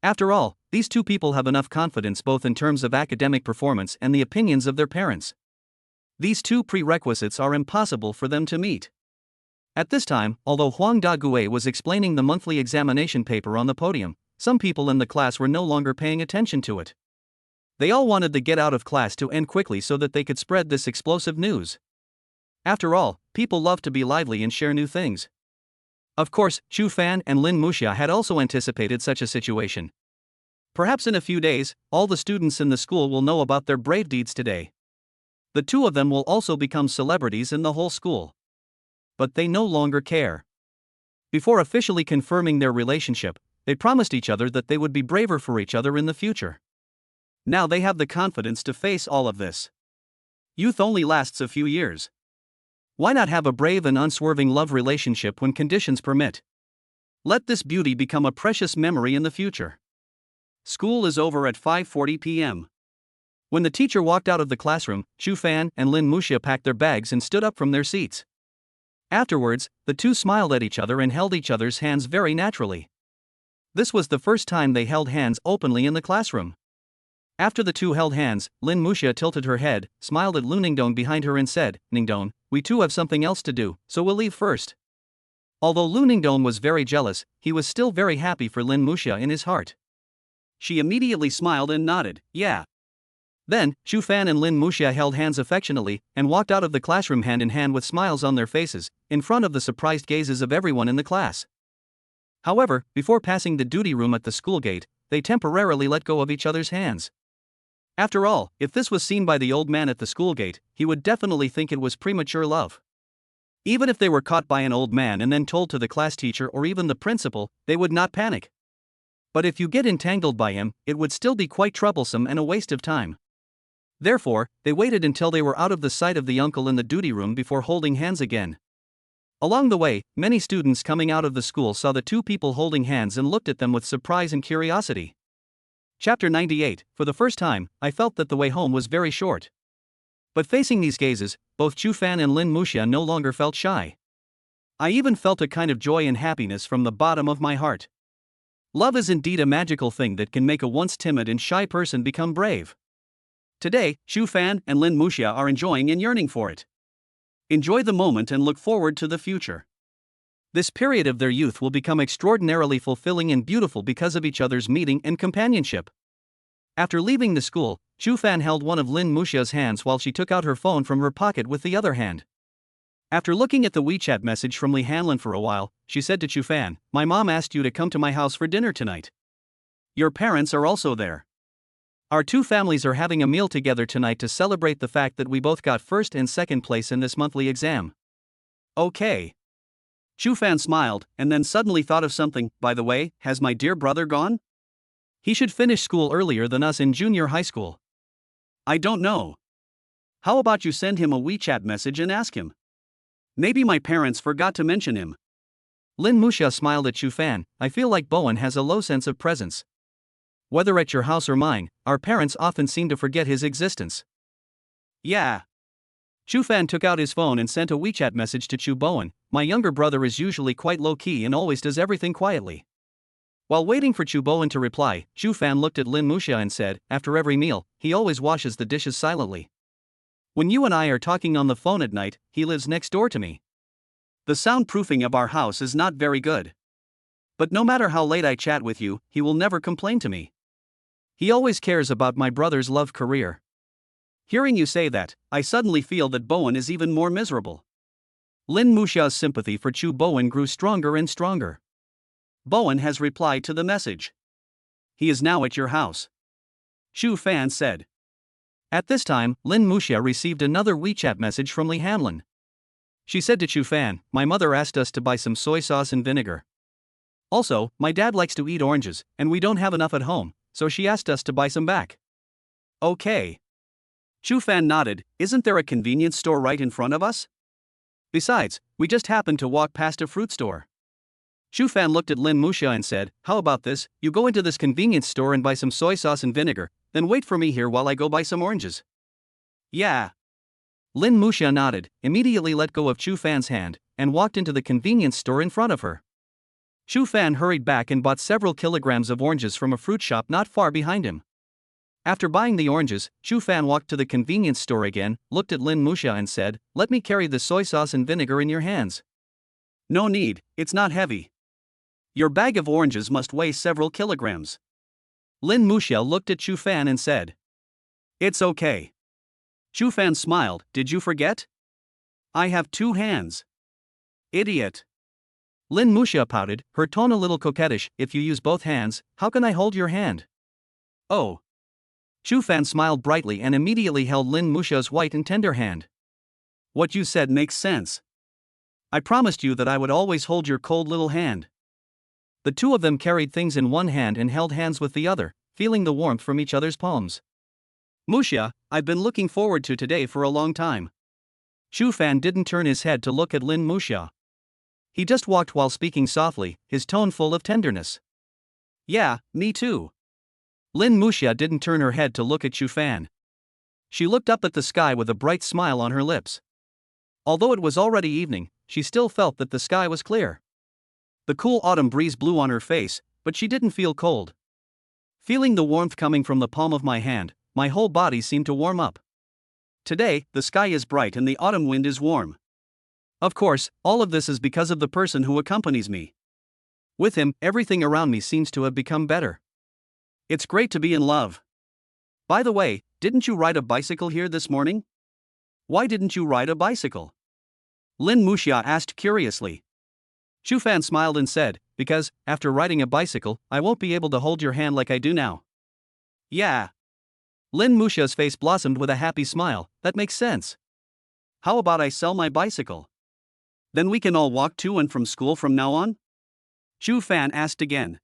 After all, these two people have enough confidence both in terms of academic performance and the opinions of their parents. These two prerequisites are impossible for them to meet. At this time, although Huang Dague was explaining the monthly examination paper on the podium, some people in the class were no longer paying attention to it. They all wanted the get out of class to end quickly so that they could spread this explosive news. After all, people love to be lively and share new things. Of course, Chu Fan and Lin Muxia had also anticipated such a situation. Perhaps in a few days, all the students in the school will know about their brave deeds today. The two of them will also become celebrities in the whole school. But they no longer care. Before officially confirming their relationship, they promised each other that they would be braver for each other in the future. Now they have the confidence to face all of this. Youth only lasts a few years. Why not have a brave and unswerving love relationship when conditions permit? Let this beauty become a precious memory in the future. School is over at 5:40 p.m. When the teacher walked out of the classroom, Chu Fan and Lin Muxia packed their bags and stood up from their seats. Afterwards, the two smiled at each other and held each other's hands very naturally. This was the first time they held hands openly in the classroom. After the two held hands, Lin Muxia tilted her head, smiled at Lu Ningdong behind her and said, "Ningdong, we too have something else to do, so we'll leave first." Although Lu Ningdong was very jealous, he was still very happy for Lin Muxia in his heart. She immediately smiled and nodded, "Yeah." Then, Chu Fan and Lin Muxia held hands affectionately and walked out of the classroom hand in hand with smiles on their faces, in front of the surprised gazes of everyone in the class. However, before passing the duty room at the school gate, they temporarily let go of each other's hands. After all, if this was seen by the old man at the school gate, he would definitely think it was premature love. Even if they were caught by an old man and then told to the class teacher or even the principal, they would not panic. But if you get entangled by him, it would still be quite troublesome and a waste of time. Therefore, they waited until they were out of the sight of the uncle in the duty room before holding hands again. Along the way, many students coming out of the school saw the two people holding hands and looked at them with surprise and curiosity. Chapter 98. For the first time, I felt that the way home was very short. But facing these gazes, both Chu Fan and Lin Muxia no longer felt shy. I even felt a kind of joy and happiness from the bottom of my heart. Love is indeed a magical thing that can make a once timid and shy person become brave. Today, Chu Fan and Lin Muxia are enjoying and yearning for it. Enjoy the moment and look forward to the future. This period of their youth will become extraordinarily fulfilling and beautiful because of each other's meeting and companionship. After leaving the school, Chu Fan held one of Lin Muxia's hands while she took out her phone from her pocket with the other hand. After looking at the WeChat message from Li Hanlin for a while, she said to Chu Fan, "My mom asked you to come to my house for dinner tonight. Your parents are also there. Our two families are having a meal together tonight to celebrate the fact that we both got first and second place in this monthly exam." Okay. Chu Fan smiled, and then suddenly thought of something. By the way, has my dear brother gone? He should finish school earlier than us in junior high school. I don't know. How about you send him a WeChat message and ask him? Maybe my parents forgot to mention him. Lin Muxia smiled at Chu Fan. I feel like Bowen has a low sense of presence. Whether at your house or mine, our parents often seem to forget his existence. Yeah. Chu Fan took out his phone and sent a WeChat message to Chu Bowen. My younger brother is usually quite low-key and always does everything quietly. While waiting for Chu Bowen to reply, Chu Fan looked at Lin Muxia and said, after every meal, he always washes the dishes silently. When you and I are talking on the phone at night, he lives next door to me. The soundproofing of our house is not very good. But no matter how late I chat with you, he will never complain to me. He always cares about my brother's love career. Hearing you say that, I suddenly feel that Bowen is even more miserable. Lin Muxia's sympathy for Chu Bowen grew stronger and stronger. Bowen has replied to the message. He is now at your house. Chu Fan said. At this time, Lin Muxia received another WeChat message from Li Hanlin. She said to Chu Fan, my mother asked us to buy some soy sauce and vinegar. Also, my dad likes to eat oranges, and we don't have enough at home, so she asked us to buy some back. Okay. Chu Fan nodded. Isn't there a convenience store right in front of us? Besides, we just happened to walk past a fruit store. Shu Fan looked at Lin Muxia and said, "How about this? You go into this convenience store and buy some soy sauce and vinegar, then wait for me here while I go buy some oranges." "Yeah." Lin Muxia nodded, immediately let go of Shu Fan's hand, and walked into the convenience store in front of her. Shu Fan hurried back and bought several kilograms of oranges from a fruit shop not far behind him. After buying the oranges, Shu Fan walked to the convenience store again, looked at Lin Muxia and said, "Let me carry the soy sauce and vinegar in your hands." "No need, it's not heavy. Your bag of oranges must weigh several kilograms." Lin Muxia looked at Shu Fan and said, "It's okay." Shu Fan smiled, "Did you forget? I have 2 hands." "Idiot." Lin Muxia pouted, her tone a little coquettish, "If you use both hands, how can I hold your hand?" "Oh." Shu Fan smiled brightly and immediately held Lin Muxia's white and tender hand. "What you said makes sense. I promised you that I would always hold your cold little hand." The two of them carried things in one hand and held hands with the other, feeling the warmth from each other's palms. "Muxia, I've been looking forward to today for a long time." Shu Fan didn't turn his head to look at Lin Muxia. He just walked while speaking softly, his tone full of tenderness. "Yeah, me too." Lin Muxia didn't turn her head to look at Shu Fan. She looked up at the sky with a bright smile on her lips. Although it was already evening, she still felt that the sky was clear. The cool autumn breeze blew on her face, but she didn't feel cold. "Feeling the warmth coming from the palm of my hand, my whole body seemed to warm up. Today, the sky is bright and the autumn wind is warm. Of course, all of this is because of the person who accompanies me. With him, everything around me seems to have become better. It's great to be in love. By the way, didn't you ride a bicycle here this morning? Why didn't you ride a bicycle?" Lin Muxia asked curiously. Shu Fan smiled and said, "Because, after riding a bicycle, I won't be able to hold your hand like I do now." "Yeah." Lin Muxia's face blossomed with a happy smile, "That makes sense. How about I sell my bicycle? Then we can all walk to and from school from now on?" Shu Fan asked again.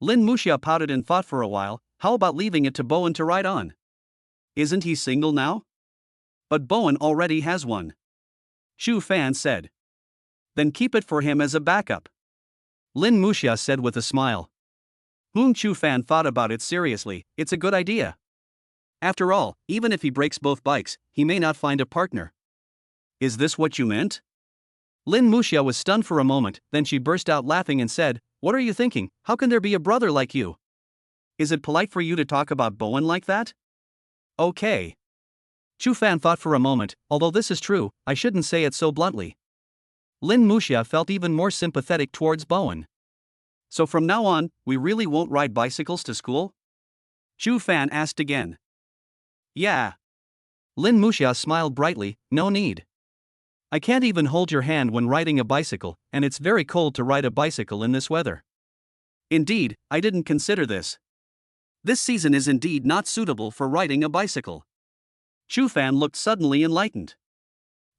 Lin Muxia pouted and thought for a while. "How about leaving it to Bowen to ride on? Isn't he single now?" "But Bowen already has one," Shu Fan said. "Then keep it for him as a backup," Lin Muxia said with a smile. Shu Fan thought about it seriously. It's a good idea. After all, even if he breaks both bikes, he may not find a partner. "Is this what you meant?" Lin Muxia was stunned for a moment, then she burst out laughing and said, "What are you thinking? How can there be a brother like you? Is it polite for you to talk about Bowen like that?" "Okay." Shu Fan thought for a moment, "Although this is true, I shouldn't say it so bluntly." Lin Muxia felt even more sympathetic towards Bowen. "So from now on, we really won't ride bicycles to school?" Shu Fan asked again. "Yeah." Lin Muxia smiled brightly, "No need. I can't even hold your hand when riding a bicycle, and it's very cold to ride a bicycle in this weather." "Indeed, I didn't consider this. This season is indeed not suitable for riding a bicycle." Shu Fan looked suddenly enlightened.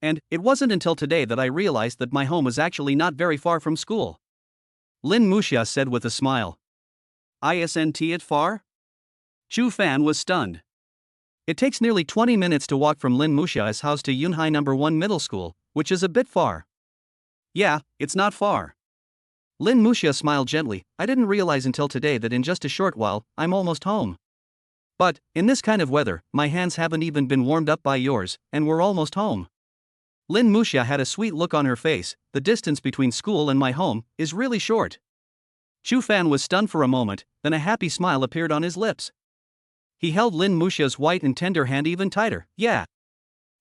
"And it wasn't until today that I realized that my home is actually not very far from school," Lin Muxia said with a smile. "Isn't it far?" Shu Fan was stunned. "It takes nearly 20 minutes to walk from Lin Muxia's house to Yunhai No. 1 Middle School, which is a bit far." "Yeah, it's not far." Lin Muxia smiled gently. "I didn't realize until today that in just a short while, I'm almost home. But, in this kind of weather, my hands haven't even been warmed up by yours, and we're almost home." Lin Muxia had a sweet look on her face. "The distance between school and my home is really short." Shu Fan was stunned for a moment, then a happy smile appeared on his lips. He held Lin Muxia's white and tender hand even tighter. "Yeah.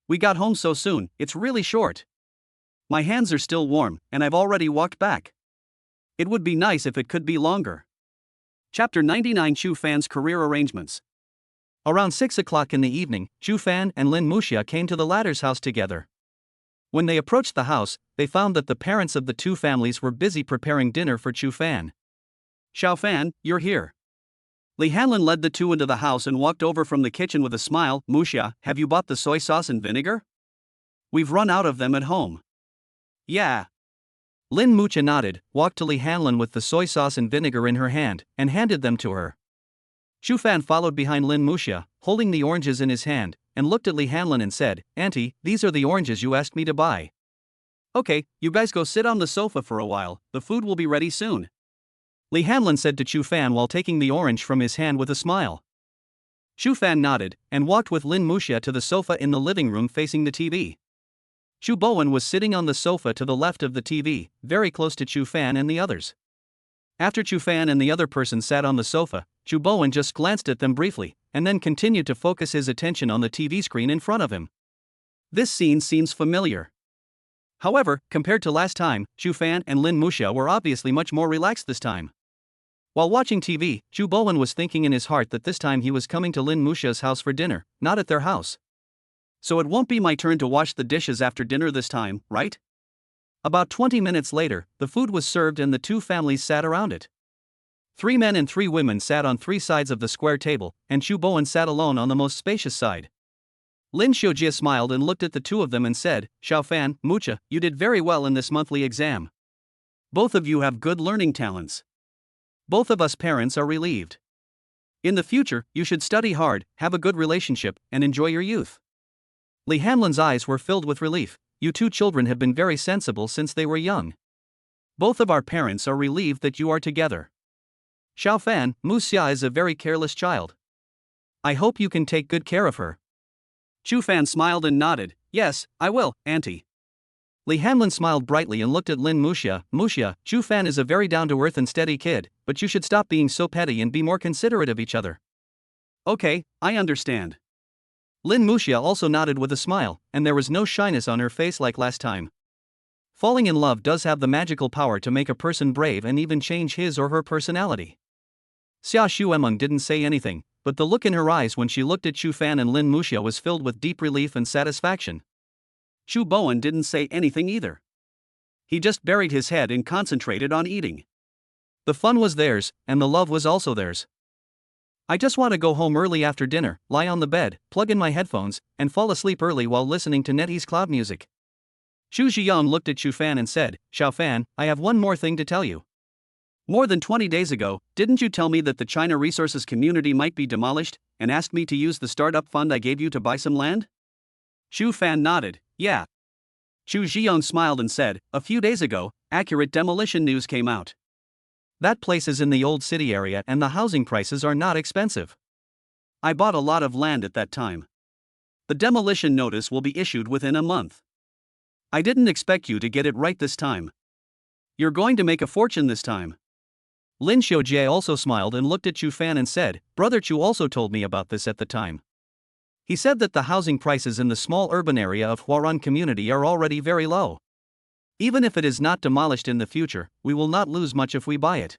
We got home so soon, it's really short. My hands are still warm, and I've already walked back. It would be nice if it could be longer." Chapter 99 Shu Fan's Career Arrangements. Around 6 o'clock in the evening, Shu Fan and Lin Muxia came to the latter's house together. When they approached the house, they found that the parents of the two families were busy preparing dinner for Shu Fan. "Xiao Fan, you're here." Li Hanlin led the two into the house and walked over from the kitchen with a smile. "Muxia, have you bought the soy sauce and vinegar? We've run out of them at home." "Yeah." Lin Muxia nodded, walked to Li Hanlin with the soy sauce and vinegar in her hand, and handed them to her. Shu Fan followed behind Lin Muxia, holding the oranges in his hand, and looked at Li Hanlin and said, "Auntie, these are the oranges you asked me to buy." "Okay, you guys go sit on the sofa for a while, the food will be ready soon," Li Hanlin said to Chu Fan while taking the orange from his hand with a smile. Chu Fan nodded, and walked with Lin Muxia to the sofa in the living room facing the TV. Chu Bowen was sitting on the sofa to the left of the TV, very close to Chu Fan and the others. After Chu Fan and the other person sat on the sofa, Chu Bowen just glanced at them briefly, and then continued to focus his attention on the TV screen in front of him. This scene seems familiar. However, compared to last time, Chu Fan and Lin Muxia were obviously much more relaxed this time. While watching TV, Chu Bowen was thinking in his heart that this time he was coming to Lin Muxia's house for dinner, not at their house. So it won't be my turn to wash the dishes after dinner this time, right? About 20 minutes later, the food was served and the two families sat around it. 3 men and 3 women sat on 3 sides of the square table, and Chu Bowen sat alone on the most spacious side. Lin Xiujie smiled and looked at the two of them and said, "Xiao Fan, Muxia, you did very well in this monthly exam. Both of you have good learning talents. Both of us parents are relieved. In the future, you should study hard, have a good relationship, and enjoy your youth." Li Hanlin's eyes were filled with relief. "You two children have been very sensible since they were young. Both of our parents are relieved that you are together. Xiao Fan, Muxia is a very careless child. I hope you can take good care of her." Chu Fan smiled and nodded, "Yes, I will, Auntie." Li Hanlin smiled brightly and looked at Lin Muxia. "Muxia, Chu Fan is a very down-to-earth and steady kid, but you should stop being so petty and be more considerate of each other." "Okay, I understand." Lin Muxia also nodded with a smile, and there was no shyness on her face like last time. Falling in love does have the magical power to make a person brave and even change his or her personality. Xia Xuemeng didn't say anything, but the look in her eyes when she looked at Chu Fan and Lin Muxia was filled with deep relief and satisfaction. Chu Bowen didn't say anything either. He just buried his head and concentrated on eating. The fun was theirs, and the love was also theirs. "I just want to go home early after dinner, lie on the bed, plug in my headphones, and fall asleep early while listening to NetEase cloud music." Xu Zhiyong looked at Chu Fan and said, "Xiao Fan, I have one more thing to tell you. More than 20 days ago, didn't you tell me that the China Resources community might be demolished, and asked me to use the startup fund I gave you to buy some land?" Xu Fan nodded, "Yeah." Xu Zhiyong smiled and said, "A few days ago, accurate demolition news came out. That place is in the old city area and the housing prices are not expensive. I bought a lot of land at that time. The demolition notice will be issued within a month. I didn't expect you to get it right this time. You're going to make a fortune this time." Lin Xiujie also smiled and looked at Chu Fan and said, "Brother Chu also told me about this at the time. He said that the housing prices in the small urban area of Huaran community are already very low. Even if it is not demolished in the future, we will not lose much if we buy it.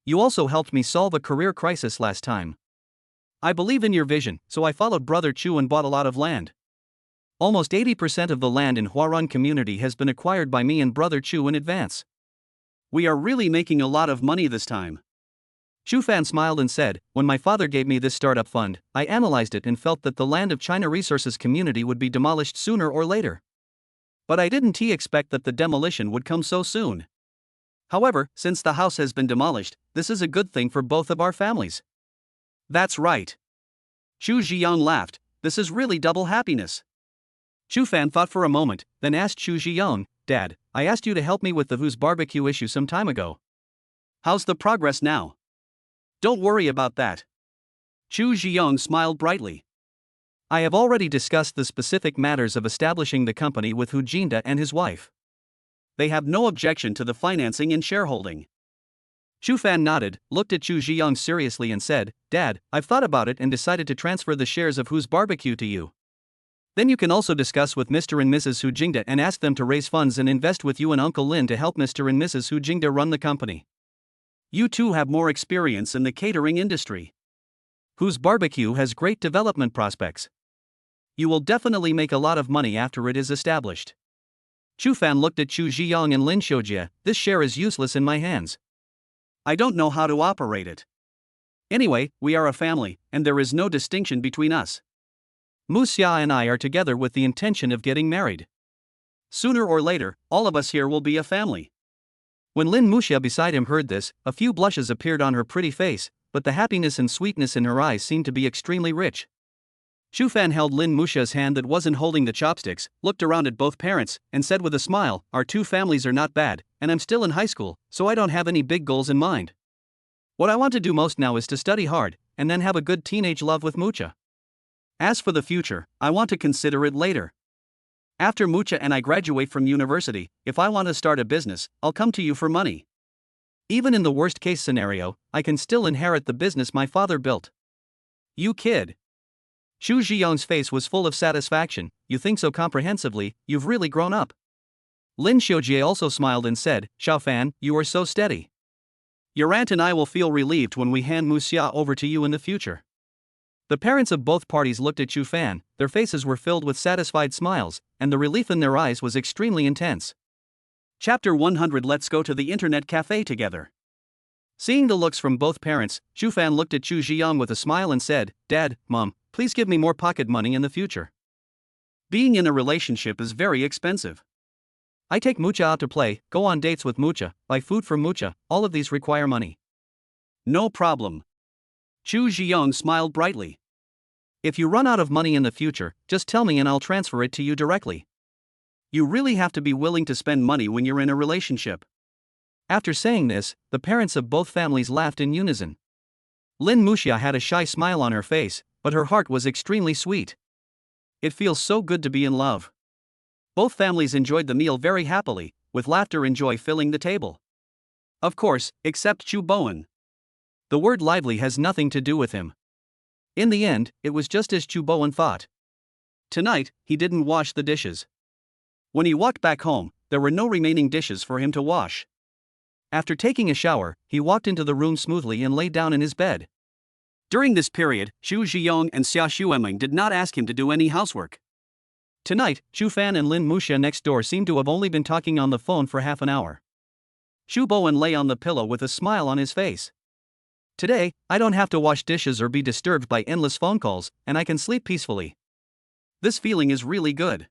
You also helped me solve a career crisis last time. I believe in your vision, so I followed Brother Chu and bought a lot of land. Almost 80% of the land in Huaran community has been acquired by me and Brother Chu in advance. We are really making a lot of money this time." Chu Fan smiled and said, "When my father gave me this startup fund, I analyzed it and felt that the land of China Resources community would be demolished sooner or later. But I didn't expect that the demolition would come so soon. However, since the house has been demolished, this is a good thing for both of our families." "That's right." Xu Zhiyong laughed, "This is really double happiness." Chu Fan thought for a moment, then asked Xu Zhiyong, "Dad, I asked you to help me with the Who's Barbecue issue some time ago. How's the progress now?" "Don't worry about that." Xu Zhiyong smiled brightly. "I have already discussed the specific matters of establishing the company with Hu Jinda and his wife. They have no objection to the financing and shareholding." Chu Fan nodded, looked at Xu Zhiyong seriously and said, "Dad, I've thought about it and decided to transfer the shares of Who's Barbecue to you. Then you can also discuss with Mr. and Mrs. Hu Jingda and ask them to raise funds and invest with you and Uncle Lin to help Mr. and Mrs. Hu Jingda run the company. You two have more experience in the catering industry. Who's Barbecue has great development prospects. You will definitely make a lot of money after it is established." Chu Fan looked at Xu Zhiyong and Lin Xiujie, "This share is useless in my hands. I don't know how to operate it. Anyway, we are a family, and there is no distinction between us. Muxia and I are together with the intention of getting married. Sooner or later, all of us here will be a family." When Lin Muxia beside him heard this, a few blushes appeared on her pretty face, but the happiness and sweetness in her eyes seemed to be extremely rich. Shu Fan held Lin Muxia's hand that wasn't holding the chopsticks, looked around at both parents, and said with a smile, "Our two families are not bad, and I'm still in high school, so I don't have any big goals in mind. What I want to do most now is to study hard, and then have a good teenage love with Muxia. As for the future, I want to consider it later. After Muxia and I graduate from university, if I want to start a business, I'll come to you for money. Even in the worst case scenario, I can still inherit the business my father built." "You kid." Xu Zhiyong's face was full of satisfaction. "You think so comprehensively, you've really grown up." Lin Xiujie also smiled and said, "Xiao Fan, you are so steady. Your aunt and I will feel relieved when we hand Muxia over to you in the future." The parents of both parties looked at Xu Fan, their faces were filled with satisfied smiles, and the relief in their eyes was extremely intense. Chapter 100. Let's go to the internet cafe together. Seeing the looks from both parents, Xu Fan looked at Xu Zhiyong with a smile and said, "Dad, Mom, please give me more pocket money in the future. Being in a relationship is very expensive. I take Muxia out to play, go on dates with Muxia, buy food for Muxia, all of these require money." "No problem." Xu Zhiyong smiled brightly. "If you run out of money in the future, just tell me and I'll transfer it to you directly. You really have to be willing to spend money when you're in a relationship." After saying this, the parents of both families laughed in unison. Lin Muxia had a shy smile on her face, but her heart was extremely sweet. It feels so good to be in love. Both families enjoyed the meal very happily, with laughter and joy filling the table. Of course, except Chu Bowen. The word lively has nothing to do with him. In the end, it was just as Chu Bowen thought. Tonight, he didn't wash the dishes. When he walked back home, there were no remaining dishes for him to wash. After taking a shower, he walked into the room smoothly and lay down in his bed. During this period, Xu Zhiyong and Xia Xueming did not ask him to do any housework. Tonight, Xu Fan and Lin Muxia next door seemed to have only been talking on the phone for half an hour. Xu Bowen lay on the pillow with a smile on his face. "Today, I don't have to wash dishes or be disturbed by endless phone calls, and I can sleep peacefully. This feeling is really good.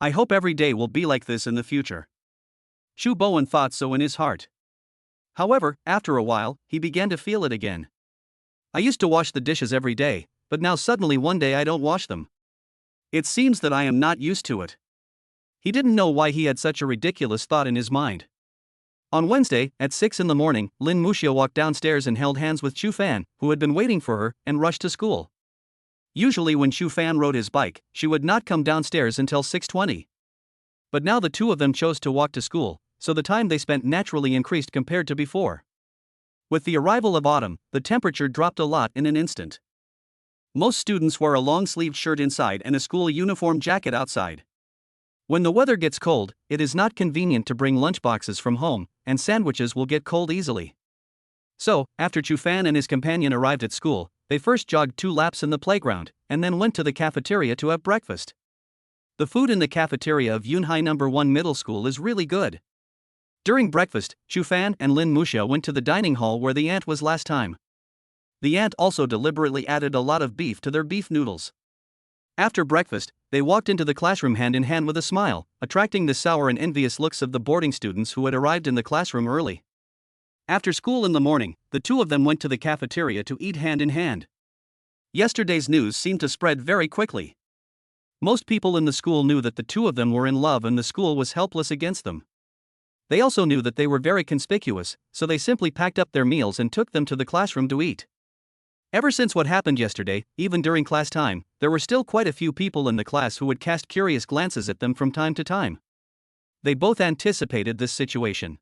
I hope every day will be like this in the future." Xu Bowen thought so in his heart. However, after a while, he began to feel it again. "I used to wash the dishes every day, but now suddenly one day I don't wash them. It seems that I am not used to it." He didn't know why he had such a ridiculous thought in his mind. On Wednesday, at 6 in the morning, Lin Muxia walked downstairs and held hands with Xu Fan, who had been waiting for her, and rushed to school. Usually when Xu Fan rode his bike, she would not come downstairs until 6:20. But now the two of them chose to walk to school, so the time they spent naturally increased compared to before. With the arrival of autumn, the temperature dropped a lot in an instant. Most students wear a long-sleeved shirt inside and a school uniform jacket outside. When the weather gets cold, it is not convenient to bring lunchboxes from home, and sandwiches will get cold easily. So, after Chu Fan and his companion arrived at school, they first jogged 2 laps in the playground, and then went to the cafeteria to have breakfast. The food in the cafeteria of Yunhai No. 1 Middle School is really good. During breakfast, Xu Fan and Lin Muxia went to the dining hall where the aunt was last time. The aunt also deliberately added a lot of beef to their beef noodles. After breakfast, they walked into the classroom hand in hand with a smile, attracting the sour and envious looks of the boarding students who had arrived in the classroom early. After school in the morning, the two of them went to the cafeteria to eat hand in hand. Yesterday's news seemed to spread very quickly. Most people in the school knew that the two of them were in love and the school was helpless against them. They also knew that they were very conspicuous, so they simply packed up their meals and took them to the classroom to eat. Ever since what happened yesterday, even during class time, there were still quite a few people in the class who would cast curious glances at them from time to time. They both anticipated this situation.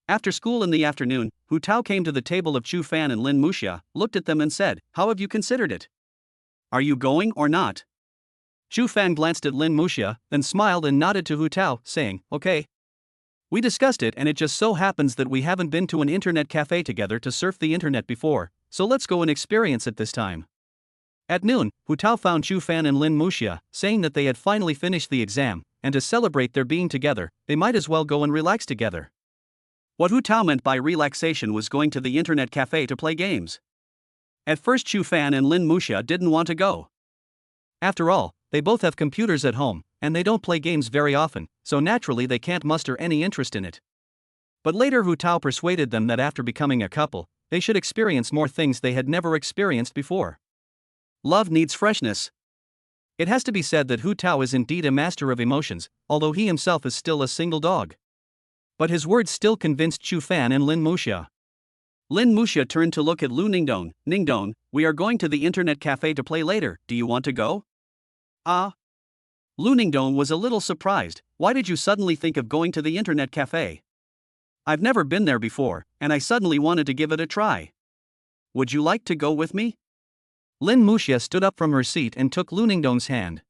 After school in the afternoon, Hu Tao came to the table of Chu Fan and Lin Muxia, looked at them and said, "How have you considered it? Are you going or not?" Chu Fan glanced at Lin Muxia, then smiled and nodded to Hu Tao, saying, "Okay. We discussed it and it just so happens that we haven't been to an internet cafe together to surf the internet before, so let's go and experience it this time." At noon, Hu Tao found Chu Fan and Lin Muxia, saying that they had finally finished the exam, and to celebrate their being together, they might as well go and relax together. What Hu Tao meant by relaxation was going to the internet cafe to play games. At first Chu Fan and Lin Muxia didn't want to go. After all, they both have computers at home, and they don't play games very often, so naturally they can't muster any interest in it. But later Hu Tao persuaded them that after becoming a couple, they should experience more things they had never experienced before. Love needs freshness. It has to be said that Hu Tao is indeed a master of emotions, although he himself is still a single dog. But his words still convinced Chu Fan and Lin Muxia. Lin Muxia turned to look at Lu Ningdong. Ningdong, we are going to the internet cafe to play later, do you want to go? Ah. Lu Ningdong was a little surprised. Why did you suddenly think of going to the internet cafe? I've never been there before, and I suddenly wanted to give it a try. Would you like to go with me? Lin Muxia stood up from her seat and took Lu Ningdong's hand.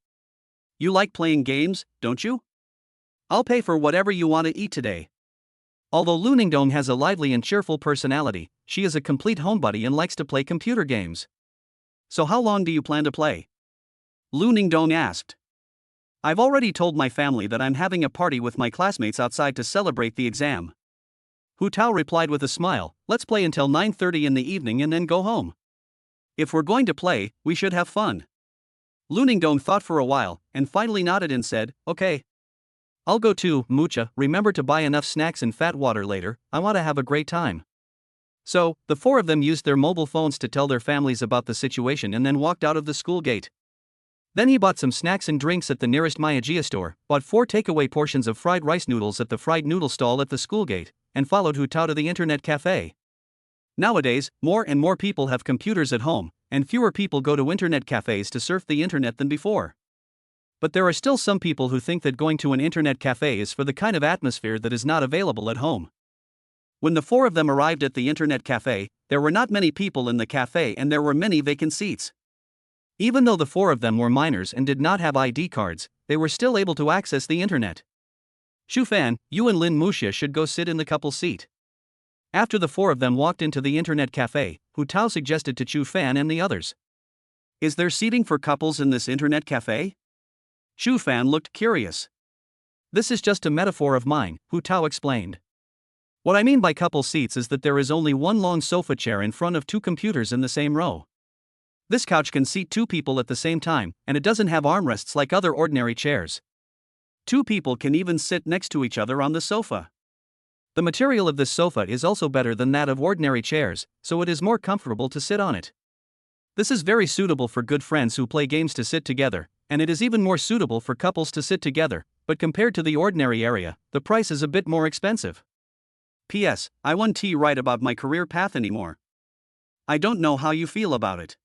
You like playing games, don't you? I'll pay for whatever you want to eat today. Although Lu Ningdong has a lively and cheerful personality, she is a complete homebody and likes to play computer games. So how long do you plan to play? Lu Ningdong asked. I've already told my family that I'm having a party with my classmates outside to celebrate the exam. Hu Tao replied with a smile, let's play until 9:30 in the evening and then go home. If we're going to play, we should have fun. Lu Ningdong thought for a while, and finally nodded and said, okay. I'll go too, Mucha, remember to buy enough snacks and fat water later, I want to have a great time. So, the four of them used their mobile phones to tell their families about the situation and then walked out of the school gate. Then he bought some snacks and drinks at the nearest Miyajia store, bought 4 takeaway portions of fried rice noodles at the fried noodle stall at the school gate, and followed Hu Tao to the internet cafe. Nowadays, more and more people have computers at home, and fewer people go to internet cafes to surf the internet than before. But there are still some people who think that going to an internet cafe is for the kind of atmosphere that is not available at home. When the four of them arrived at the internet cafe, there were not many people in the cafe and there were many vacant seats. Even though the four of them were minors and did not have ID cards, they were still able to access the internet. Chu Fan, you and Lin Muxia should go sit in the couple seat. After the four of them walked into the internet cafe, Hu Tao suggested to Chu Fan and the others. Is there seating for couples in this internet cafe? Chu Fan looked curious. This is just a metaphor of mine, Hu Tao explained. What I mean by couple seats is that there is only one long sofa chair in front of 2 computers in the same row. This couch can seat 2 people at the same time, and it doesn't have armrests like other ordinary chairs. 2 people can even sit next to each other on the sofa. The material of this sofa is also better than that of ordinary chairs, so it is more comfortable to sit on it. This is very suitable for good friends who play games to sit together, and it is even more suitable for couples to sit together, but compared to the ordinary area, the price is a bit more expensive. P.S. I won't write about my career path anymore. I don't know how you feel about it.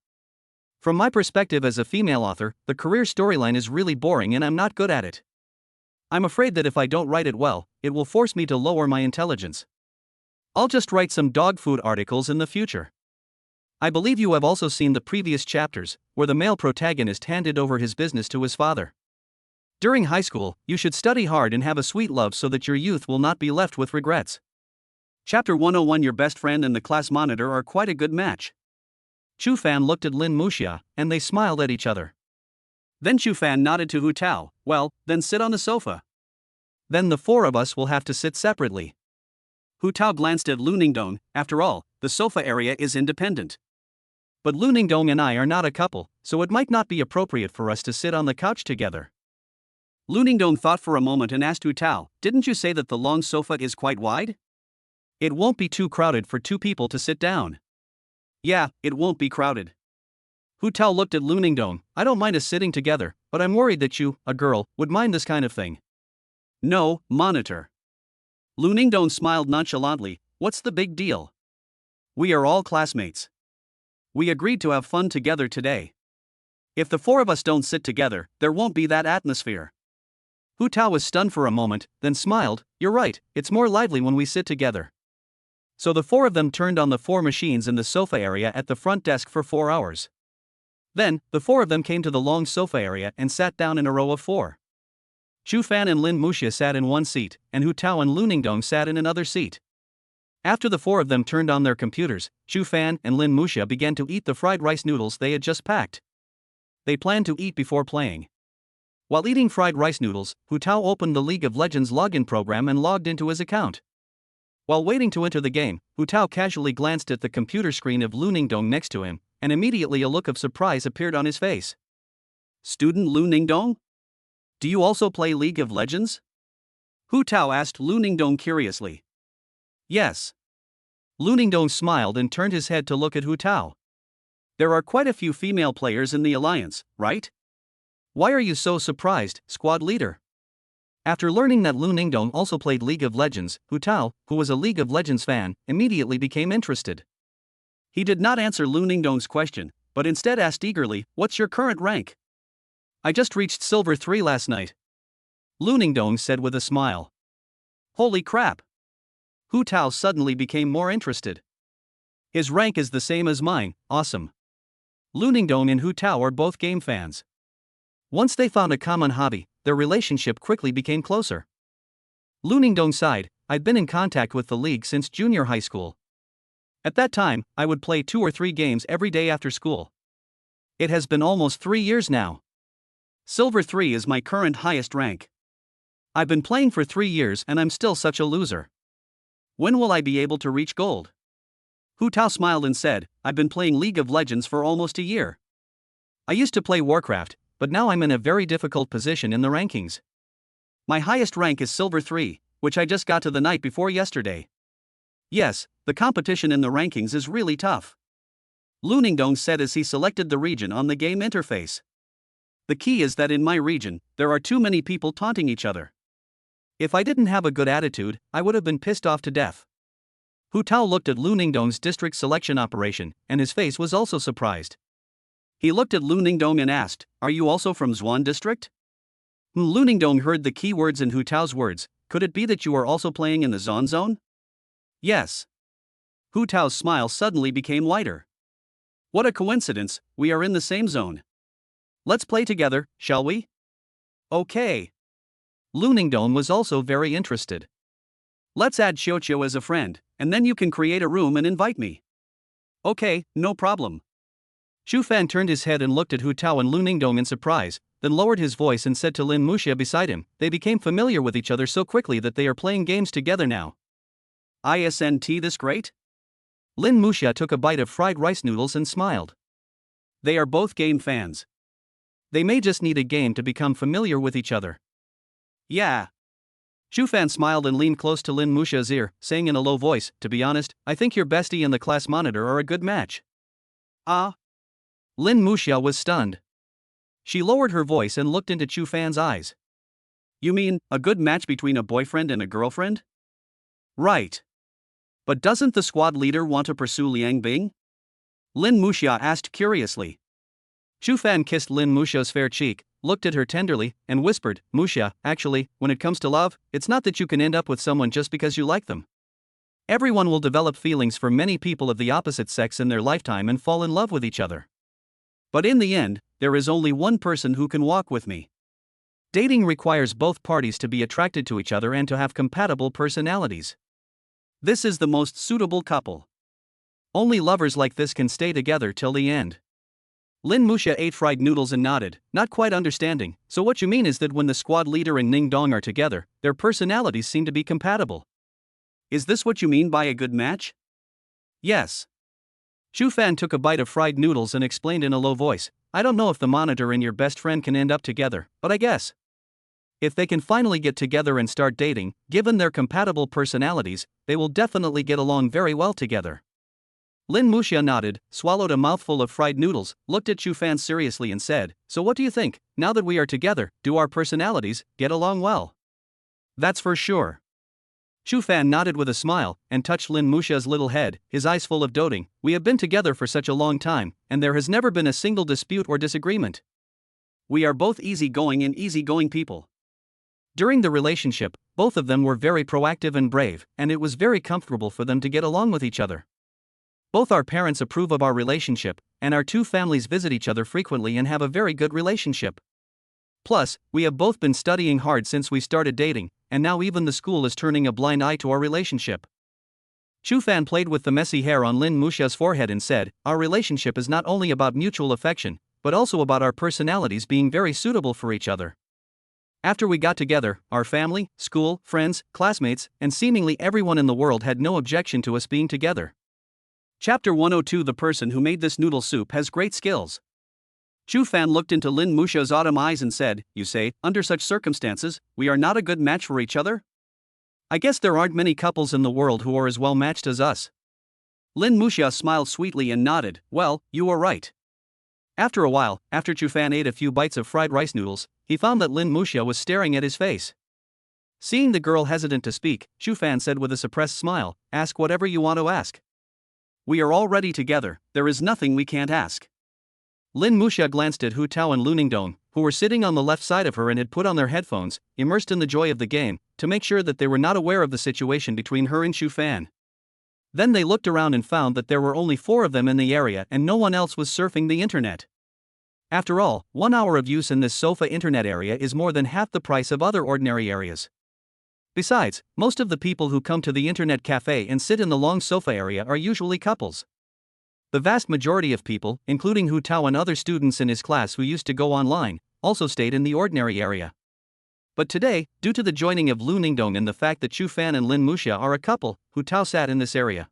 From my perspective as a female author, the career storyline is really boring and I'm not good at it. I'm afraid that if I don't write it well, it will force me to lower my intelligence. I'll just write some dog food articles in the future. I believe you have also seen the previous chapters, where the male protagonist handed over his business to his father. During high school, you should study hard and have a sweet love so that your youth will not be left with regrets. Chapter 101. Your best friend and the class monitor are quite a good match. Chu Fan looked at Lin Muxia, and they smiled at each other. Then Chu Fan nodded to Hu Tao, well, then sit on the sofa. Then the four of us will have to sit separately. Hu Tao glanced at Lu Ningdong. After all, the sofa area is independent. But Lu Ningdong and I are not a couple, so it might not be appropriate for us to sit on the couch together. Lu Ningdong thought for a moment and asked Hu Tao, didn't you say that the long sofa is quite wide? It won't be too crowded for 2 people to sit down. Yeah, it won't be crowded. Hu Tao looked at Lu Ningdong. I don't mind us sitting together, but I'm worried that you, a girl, would mind this kind of thing. No, monitor. Lu Ningdong smiled nonchalantly. What's the big deal? We are all classmates. We agreed to have fun together today. If the 4 of us don't sit together, there won't be that atmosphere. Hu Tao was stunned for a moment, then smiled. You're right, it's more lively when we sit together. So the 4 of them turned on the 4 machines in the sofa area at the front desk for 4 hours. Then, the 4 of them came to the long sofa area and sat down in a row of 4. Chu Fan and Lin Muxia sat in one seat, and Hu Tao and Lu Ningdong sat in another seat. After the 4 of them turned on their computers, Chu Fan and Lin Muxia began to eat the fried rice noodles they had just packed. They planned to eat before playing. While eating fried rice noodles, Hu Tao opened the League of Legends login program and logged into his account. While waiting to enter the game, Hu Tao casually glanced at the computer screen of Lu Ningdong next to him, and immediately a look of surprise appeared on his face. Student Lu Ningdong? Do you also play League of Legends? Hu Tao asked Lu Ningdong curiously. Yes. Lu Ningdong smiled and turned his head to look at Hu Tao. There are quite a few female players in the alliance, right? Why are you so surprised, squad leader? After learning that Lu Ningdong also played League of Legends, Hu Tao, who was a League of Legends fan, immediately became interested. He did not answer Lu Ningdong's question, but instead asked eagerly, "What's your current rank?" "I just reached Silver 3 last night," Lu Ningdong said with a smile. "Holy crap!" Hu Tao suddenly became more interested. "His rank is the same as mine, awesome." Lu Ningdong and Hu Tao are both game fans. Once they found a common hobby, their relationship quickly became closer. Lu Ningdong sighed, "I'd been in contact with the league since junior high school. At that time, I would play 2 or 3 games every day after school. It has been almost 3 years now. Silver 3 is my current highest rank. I've been playing for 3 years and I'm still such a loser. When will I be able to reach gold?" Hu Tao smiled and said, "I've been playing League of Legends for almost a year. I used to play Warcraft, but now I'm in a very difficult position in the rankings. My highest rank is Silver 3, which I just got to the night before yesterday. Yes, the competition in the rankings is really tough." Lu Ningdong said as he selected the region on the game interface. "The key is that in my region, there are too many people taunting each other. If I didn't have a good attitude, I would have been pissed off to death." Hu Tao looked at Lu Ningdong's district selection operation, and his face was also surprised. He looked at Lu Ningdong and asked, "Are you also from Xuan district?" Lu Ningdong heard the key words in Hu Tao's words. "Could it be that you are also playing in the Xuan zone?" "Yes." Hu Tao's smile suddenly became wider. "What a coincidence, we are in the same zone. Let's play together, shall we?" "Okay." Lu Ningdong was also very interested. "Let's add Xiuqiu as a friend, and then you can create a room and invite me." "Okay, no problem." Xu Fan turned his head and looked at Hu Tao and Lu Ningdong in surprise, then lowered his voice and said to Lin Muxia beside him, "They became familiar with each other so quickly that they are playing games together now. Isn't this great?" Lin Muxia took a bite of fried rice noodles and smiled. They are both game fans. They may just need a game to become familiar with each other. "Yeah." Xu Fan smiled and leaned close to Lin Muxia's ear, saying in a low voice, "To be honest, I think your bestie and the class monitor are a good match." "Ah?" Lin Muxia was stunned. She lowered her voice and looked into Xu Fan's eyes. "You mean, a good match between a boyfriend and a girlfriend?" "Right. But doesn't the squad leader want to pursue Liang Bing?" Lin Muxia asked curiously. Xu Fan kissed Lin Muxia's fair cheek, looked at her tenderly, and whispered, "Muxia, actually, when it comes to love, it's not that you can end up with someone just because you like them. Everyone will develop feelings for many people of the opposite sex in their lifetime and fall in love with each other. But in the end, there is only one person who can walk with me. Dating requires both parties to be attracted to each other and to have compatible personalities. This is the most suitable couple. Only lovers like this can stay together till the end." Lin Muxia ate fried noodles and nodded, not quite understanding. "So what you mean is that when the squad leader and Ningdong are together, their personalities seem to be compatible. Is this what you mean by a good match?" "Yes." Xu Fan took a bite of fried noodles and explained in a low voice, "I don't know if the monitor and your best friend can end up together, but I guess if they can finally get together and start dating, given their compatible personalities, they will definitely get along very well together." Lin Muxia nodded, swallowed a mouthful of fried noodles, looked at Xu Fan seriously and said, "So what do you think, now that we are together, do our personalities get along well?" "That's for sure." Xu Fan nodded with a smile, and touched Lin Muxia's little head, his eyes full of doting. "We have been together for such a long time, and there has never been a single dispute or disagreement. We are both easygoing and easygoing people." During the relationship, both of them were very proactive and brave, and it was very comfortable for them to get along with each other. "Both our parents approve of our relationship, and our two families visit each other frequently and have a very good relationship. Plus, we have both been studying hard since we started dating, and now even the school is turning a blind eye to our relationship." Xu Fan played with the messy hair on Lin Muxia's forehead and said, "Our relationship is not only about mutual affection, but also about our personalities being very suitable for each other. After we got together, our family, school, friends, classmates, and seemingly everyone in the world had no objection to us being together." Chapter 102. The person who made this noodle soup has great skills. Xu Fan looked into Lin Muxia's autumn eyes and said, "You say, under such circumstances, we are not a good match for each other? I guess there aren't many couples in the world who are as well matched as us." Lin Muxia smiled sweetly and nodded, well, you were right. After a while, after Chu Fan ate a few bites of fried rice noodles, he found that Lin Muxia was staring at his face. Seeing the girl hesitant to speak, Chu Fan said with a suppressed smile, ask whatever you want to ask. We are already together, there is nothing we can't ask. Lin Muxia glanced at Hu Tao and Lu Ningdong, who were sitting on the left side of her and had put on their headphones, immersed in the joy of the game, to make sure that they were not aware of the situation between her and Chu Fan. Then they looked around and found that there were only 4 of them in the area and no one else was surfing the internet. After all, 1 hour of use in this sofa internet area is more than half the price of other ordinary areas. Besides, most of the people who come to the internet cafe and sit in the long sofa area are usually couples. The vast majority of people, including Hu Tao and other students in his class who used to go online, also stayed in the ordinary area. But today, due to the joining of Lu Ningdong and the fact that Chu Fan and Lin Muxia are a couple, Hu Tao sat in this area.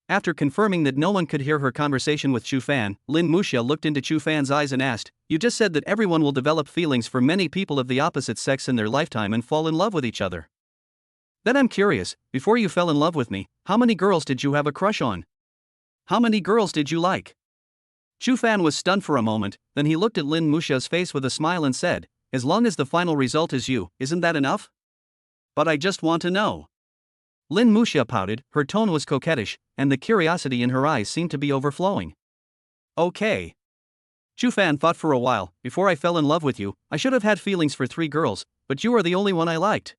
After confirming that no one could hear her conversation with Chu Fan, Lin Muxia looked into Chu Fan's eyes and asked, you just said that everyone will develop feelings for many people of the opposite sex in their lifetime and fall in love with each other. Then I'm curious, before you fell in love with me, how many girls did you have a crush on? How many girls did you like? Chu Fan was stunned for a moment, then he looked at Lin Muxia's face with a smile and said, as long as the final result is you, isn't that enough? But I just want to know. Lin Muxia pouted, her tone was coquettish, and the curiosity in her eyes seemed to be overflowing. Okay. Chu Fan thought for a while, before I fell in love with you, I should have had feelings for 3 girls, but you are the only one I liked.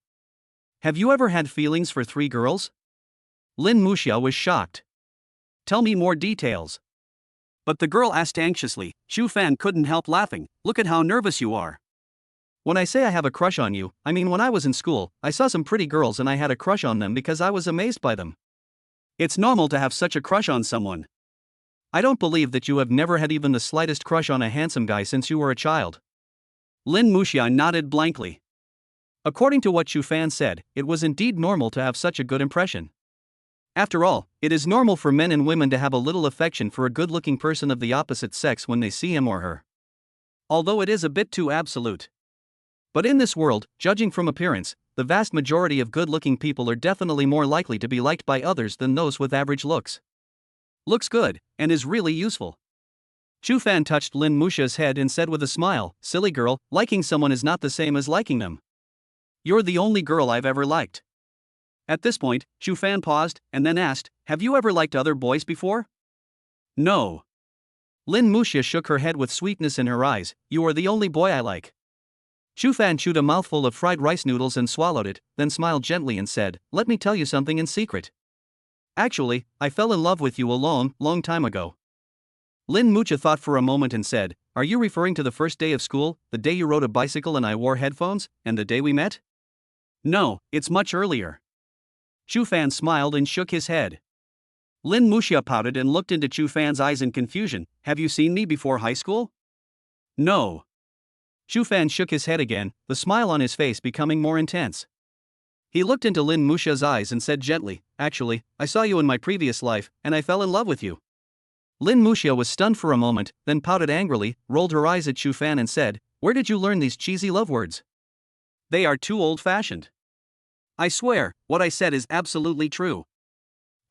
Have you ever had feelings for 3 girls? Lin Muxia was shocked. Tell me more details. But the girl asked anxiously. Chu Fan couldn't help laughing, look at how nervous you are. When I say I have a crush on you, I mean when I was in school, I saw some pretty girls and I had a crush on them because I was amazed by them. It's normal to have such a crush on someone. I don't believe that you have never had even the slightest crush on a handsome guy since you were a child. Lin Muxia nodded blankly. According to what Chu Fan said, it was indeed normal to have such a good impression. After all, it is normal for men and women to have a little affection for a good-looking person of the opposite sex when they see him or her. Although it is a bit too absolute. But in this world, judging from appearance, the vast majority of good-looking people are definitely more likely to be liked by others than those with average looks. Looks good, and is really useful. Chu Fan touched Lin Muxia's head and said with a smile, silly girl, liking someone is not the same as liking them. You're the only girl I've ever liked. At this point, Chu Fan paused, and then asked, have you ever liked other boys before? No. Lin Muxia shook her head with sweetness in her eyes, you are the only boy I like. Chu Fan chewed a mouthful of fried rice noodles and swallowed it, then smiled gently and said, let me tell you something in secret. Actually, I fell in love with you a long time ago. Lin Muxia thought for a moment and said, are you referring to the first day of school, the day you rode a bicycle and I wore headphones, and the day we met? No, it's much earlier. Chu Fan smiled and shook his head. Lin Muxia pouted and looked into Chu Fan's eyes in confusion, have you seen me before high school? No. Chu Fan shook his head again, the smile on his face becoming more intense. He looked into Lin Muxia's eyes and said gently, actually, I saw you in my previous life, and I fell in love with you. Lin Muxia was stunned for a moment, then pouted angrily, rolled her eyes at Chu Fan and said, where did you learn these cheesy love words? They are too old-fashioned. I swear, what I said is absolutely true.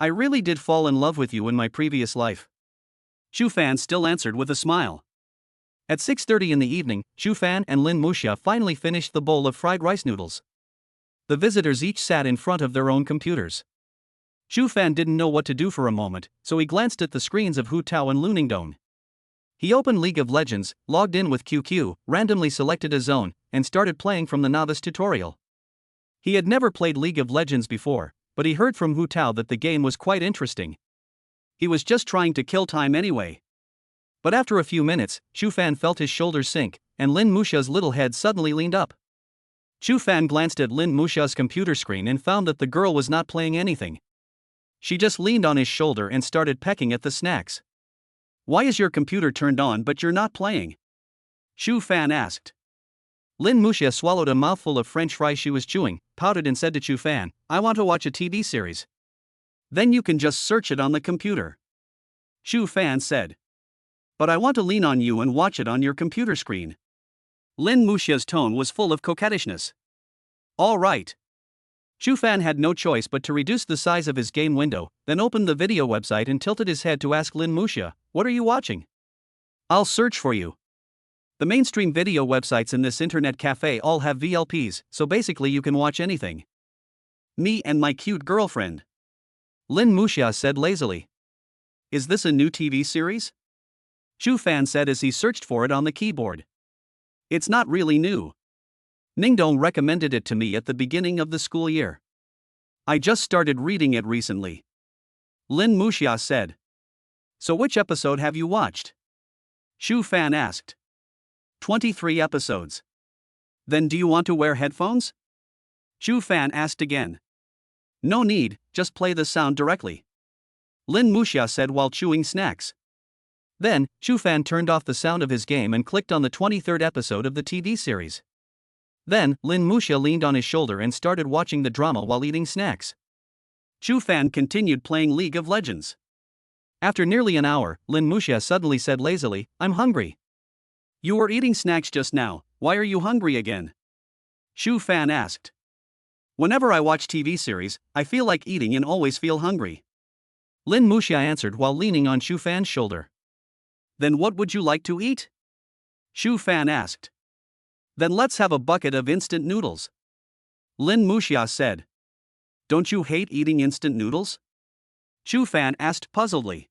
I really did fall in love with you in my previous life. Chu Fan still answered with a smile. At 6:30 in the evening, Chu Fan and Lin Muxia finally finished the bowl of fried rice noodles. The visitors each sat in front of their own computers. Chu Fan didn't know what to do for a moment, so he glanced at the screens of Hu Tao and Lu Ningdong. He opened League of Legends, logged in with QQ, randomly selected a zone, and started playing from the novice tutorial. He had never played League of Legends before, but he heard from Hu Tao that the game was quite interesting. He was just trying to kill time anyway. But after a few minutes, Chu Fan felt his shoulders sink, and Lin Muxia's little head suddenly leaned up. Chu Fan glanced at Lin Muxia's computer screen and found that the girl was not playing anything. She just leaned on his shoulder and started pecking at the snacks. Why is your computer turned on but you're not playing? Chu Fan asked. Lin Muxia swallowed a mouthful of French fries she was chewing, pouted and said to Chu Fan, I want to watch a TV series. Then you can just search it on the computer. Chu Fan said. But I want to lean on you and watch it on your computer screen. Lin Muxia's tone was full of coquettishness. All right. Shu Fan had no choice but to reduce the size of his game window, then opened the video website and tilted his head to ask Lin Muxia, "What are you watching?" "I'll search for you." The mainstream video websites in this internet cafe all have VLPs, so basically you can watch anything. "Me and my cute girlfriend," Lin Muxia said lazily. "Is this a new TV series?" Shu Fan said as he searched for it on the keyboard. "It's not really new. Ningdong recommended it to me at the beginning of the school year. I just started reading it recently," Lin Muxia said. "So which episode have you watched?" Shu Fan asked. 23 episodes. "Then do you want to wear headphones?" Shu Fan asked again. "No need, just play the sound directly," Lin Muxia said while chewing snacks. Then, Shu Fan turned off the sound of his game and clicked on the 23rd episode of the TV series. Then, Lin Muxia leaned on his shoulder and started watching the drama while eating snacks. Shu Fan continued playing League of Legends. After nearly an hour, Lin Muxia suddenly said lazily, "I'm hungry." "You were eating snacks just now, why are you hungry again?" Shu Fan asked. "Whenever I watch TV series, I feel like eating and always feel hungry," Lin Muxia answered while leaning on Shu Fan's shoulder. "Then what would you like to eat?" Shu Fan asked. "Then let's have a bucket of instant noodles," Lin Muxia said. "Don't you hate eating instant noodles?" Shu Fan asked puzzledly.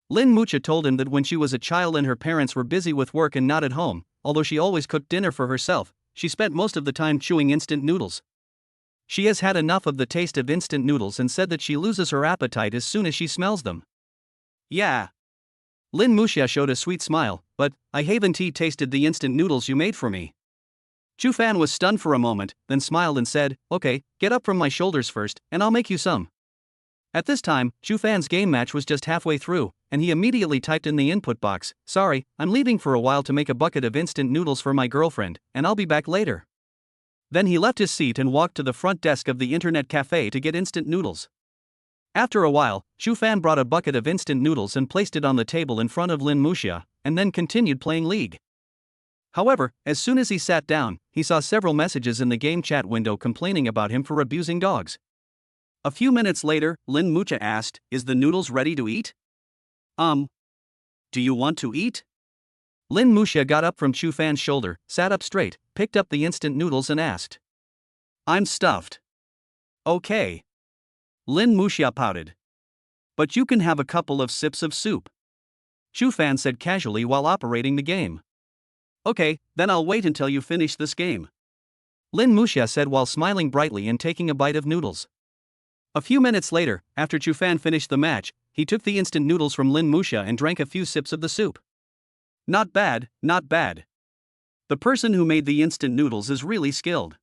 Lin Muxia told him that when she was a child and her parents were busy with work and not at home, although she always cooked dinner for herself, she spent most of the time chewing instant noodles. She has had enough of the taste of instant noodles and said that she loses her appetite as soon as she smells them. "Yeah." Lin Muxia showed a sweet smile, "But I haven't tasted the instant noodles you made for me." Shu Fan was stunned for a moment, then smiled and said, "Okay, get up from my shoulders first, and I'll make you some." At this time, Shu Fan's game match was just halfway through, and he immediately typed in the input box, "Sorry, I'm leaving for a while to make a bucket of instant noodles for my girlfriend, and I'll be back later." Then he left his seat and walked to the front desk of the internet cafe to get instant noodles. After a while, Shu Fan brought a bucket of instant noodles and placed it on the table in front of Lin Muxia, and then continued playing League. However, as soon as he sat down, he saw several messages in the game chat window complaining about him for abusing dogs. A few minutes later, Lin Muxia asked, "Is the noodles ready to eat?" Do you want to eat?" Lin Muxia got up from Shu Fan's shoulder, sat up straight, picked up the instant noodles and asked. "I'm stuffed." "Okay." Lin Muxia pouted. "But you can have a couple of sips of soup," Shu Fan said casually while operating the game. "Okay, then I'll wait until you finish this game," Lin Muxia said while smiling brightly and taking a bite of noodles. A few minutes later, after Shu Fan finished the match, he took the instant noodles from Lin Muxia and drank a few sips of the soup. "Not bad, not bad. The person who made the instant noodles is really skilled,"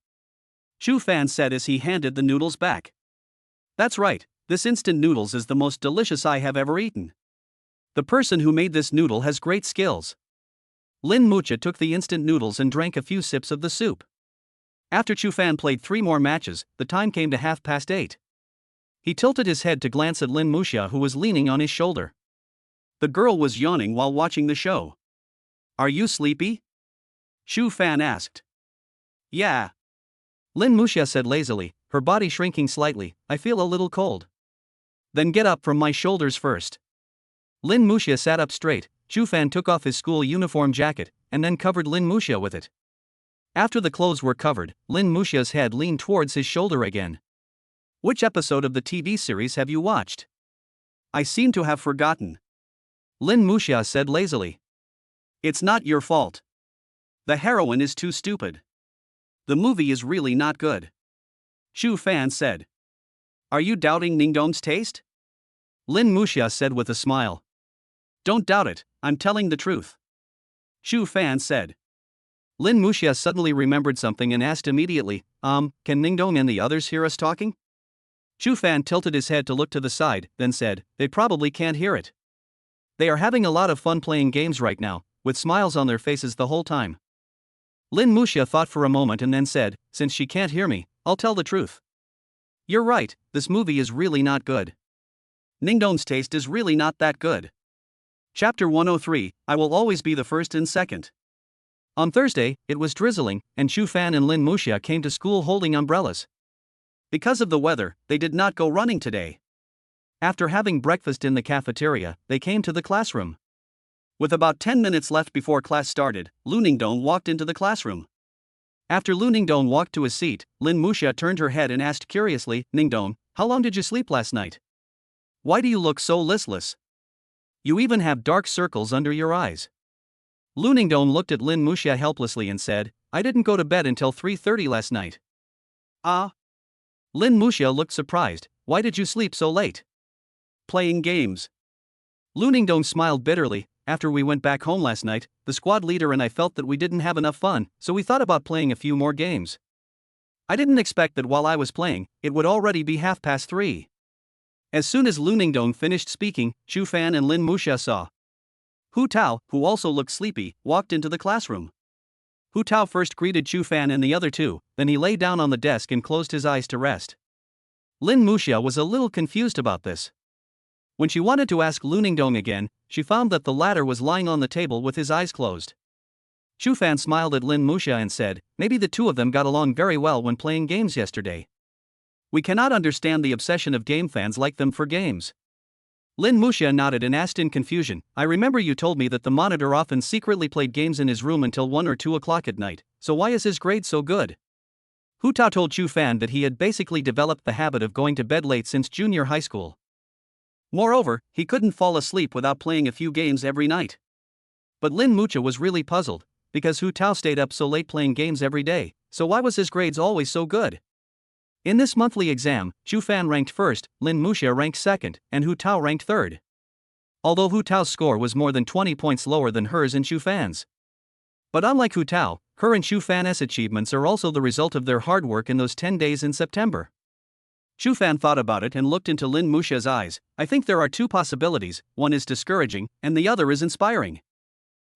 Shu Fan said as he handed the noodles back. "That's right, this instant noodles is the most delicious I have ever eaten. The person who made this noodle has great skills." Lin Muxia took the instant noodles and drank a few sips of the soup. After Shu Fan played 3 more matches, the time came to 8:30. He tilted his head to glance at Lin Muxia, who was leaning on his shoulder. The girl was yawning while watching the show. "Are you sleepy?" Shu Fan asked. "Yeah," Lin Muxia said lazily, her body shrinking slightly. "I feel a little cold." "Then get up from my shoulders first." Lin Muxia sat up straight. Shu Fan took off his school uniform jacket, and then covered Lin Muxia with it. After the clothes were covered, Lin Muxia's head leaned towards his shoulder again. "Which episode of the TV series have you watched?" "I seem to have forgotten," Lin Muxia said lazily. "It's not your fault. The heroine is too stupid. The movie is really not good," Shu Fan said. "Are you doubting Ningdong's taste?" Lin Muxia said with a smile. "Don't doubt it, I'm telling the truth," Shu Fan said. Lin Muxia suddenly remembered something and asked immediately, Can Ningdong and the others hear us talking?" Shu Fan tilted his head to look to the side, then said, "They probably can't hear it. They are having a lot of fun playing games right now, with smiles on their faces the whole time." Lin Muxia thought for a moment and then said, "Since she can't hear me, I'll tell the truth. You're right, this movie is really not good. Ningdong's taste is really not that good." Chapter 103, I Will Always Be the First and Second. On Thursday, it was drizzling, and Shu Fan and Lin Muxia came to school holding umbrellas. Because of the weather, they did not go running today. After having breakfast in the cafeteria, they came to the classroom. With about 10 minutes left before class started, Lu Ningdong walked into the classroom. After Lu Ningdong walked to his seat, Lin Muxia turned her head and asked curiously, "Ningdong, how long did you sleep last night? Why do you look so listless? You even have dark circles under your eyes." Lu Ningdong looked at Lin Muxia helplessly and said, "I didn't go to bed until 3:30 last night." "Ah?" Lin Muxia looked surprised. "Why did you sleep so late?" "Playing games." Lu Ningdong smiled bitterly. "After we went back home last night, the squad leader and I felt that we didn't have enough fun, so we thought about playing a few more games. I didn't expect that while I was playing, it would already be 3:30. As soon as Lu Ningdong finished speaking, Chu Fan and Lin Muxia saw Hu Tao, who also looked sleepy, walked into the classroom. Hu Tao first greeted Chu Fan and the other two, then he lay down on the desk and closed his eyes to rest. Lin Muxia was a little confused about this. When she wanted to ask Lu Ningdong again, she found that the latter was lying on the table with his eyes closed. Chu Fan smiled at Lin Muxia and said, "Maybe the two of them got along very well when playing games yesterday. We cannot understand the obsession of game fans like them for games." Lin Muxia nodded and asked in confusion, "I remember you told me that the monitor often secretly played games in his room until 1 or 2 o'clock at night, so why is his grade so good?" Hu Tao told Chu Fan that he had basically developed the habit of going to bed late since junior high school. Moreover, he couldn't fall asleep without playing a few games every night. But Lin Muxia was really puzzled, because Hu Tao stayed up so late playing games every day, so why was his grades always so good? In this monthly exam, Chu Fan ranked first, Lin Muxia ranked second, and Hu Tao ranked third. Although Hu Tao's score was more than 20 points lower than hers and Chu Fan's. But unlike Hu Tao, her and Chu Fan's achievements are also the result of their hard work in those 10 days in September. Chu Fan thought about it and looked into Lin Muxia's eyes. "I think there are two possibilities, one is discouraging, and the other is inspiring."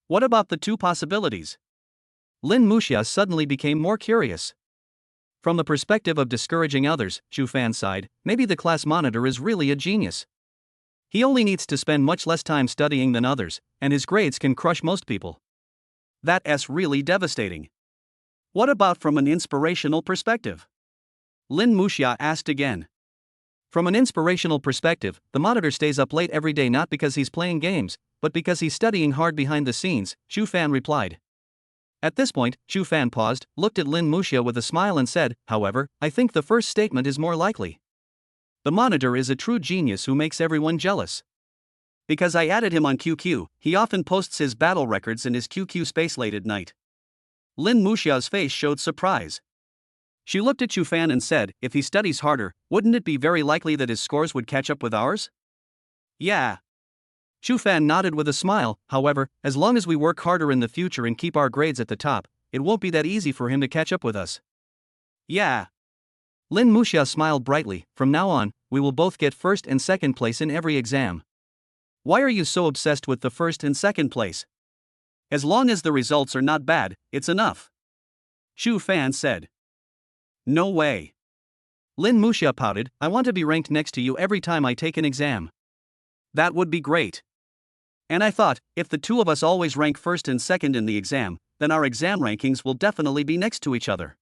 "What about the two possibilities?" Lin Muxia suddenly became more curious. From the perspective of discouraging others, Chu Fan sighed, "Maybe the class monitor is really a genius. He only needs to spend much less time studying than others, and his grades can crush most people." "That's really devastating. What about from an inspirational perspective?" Lin Muxia asked again. "From an inspirational perspective, the monitor stays up late every day not because he's playing games, but because he's studying hard behind the scenes," Chu Fan replied. At this point, Chu Fan paused, looked at Lin Muxia with a smile and said, "However, I think the first statement is more likely. The monitor is a true genius who makes everyone jealous. Because I added him on QQ, he often posts his battle records in his QQ space late at night." Lin Muxia's face showed surprise. She looked at Chu Fan and said, "If he studies harder, wouldn't it be very likely that his scores would catch up with ours?" "Yeah." Chu Fan nodded with a smile. "However, as long as we work harder in the future and keep our grades at the top, it won't be that easy for him to catch up with us." "Yeah." Lin Muxia smiled brightly. "From now on, we will both get first and second place in every exam." "Why are you so obsessed with the first and second place? As long as the results are not bad, it's enough," Chu Fan said. "No way." Lin Muxia pouted, "I want to be ranked next to you every time I take an exam." "That would be great. And I thought, if the two of us always rank first and second in the exam, then our exam rankings will definitely be next to each other."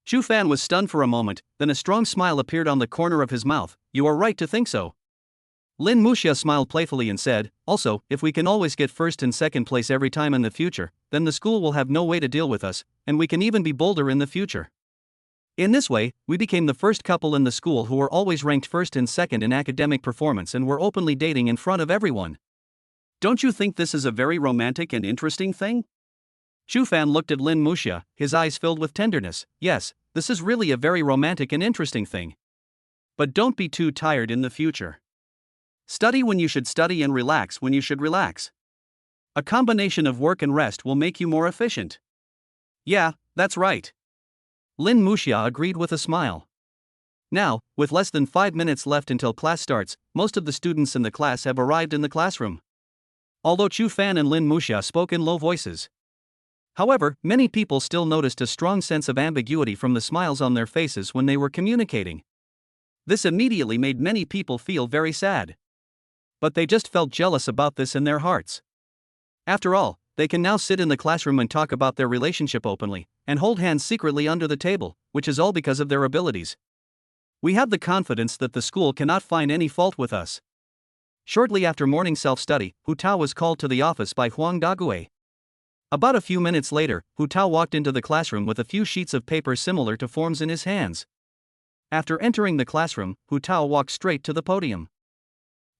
Chu Fan was stunned for a moment, then a strong smile appeared on the corner of his mouth. "You are right to think so." Lin Muxia smiled playfully and said, "Also, if we can always get first and second place every time in the future, then the school will have no way to deal with us, and we can even be bolder in the future. In this way, we became the first couple in the school who were always ranked first and second in academic performance and were openly dating in front of everyone. Don't you think this is a very romantic and interesting thing?" Chu Fan looked at Lin Muxia, his eyes filled with tenderness. "Yes, this is really a very romantic and interesting thing. But don't be too tired in the future. Study when you should study and relax when you should relax. A combination of work and rest will make you more efficient." "Yeah, that's right." Lin Muxia agreed with a smile. Now, with less than 5 minutes left until class starts, most of the students in the class have arrived in the classroom. Although Chu Fan and Lin Muxia spoke in low voices. However, many people still noticed a strong sense of ambiguity from the smiles on their faces when they were communicating. This immediately made many people feel very sad. But they just felt jealous about this in their hearts. After all, they can now sit in the classroom and talk about their relationship openly, and hold hands secretly under the table, which is all because of their abilities. We have the confidence that the school cannot find any fault with us. Shortly after morning self-study, Hu Tao was called to the office by Huang Dague. About a few minutes later, Hu Tao walked into the classroom with a few sheets of paper similar to forms in his hands. After entering the classroom, Hu Tao walked straight to the podium.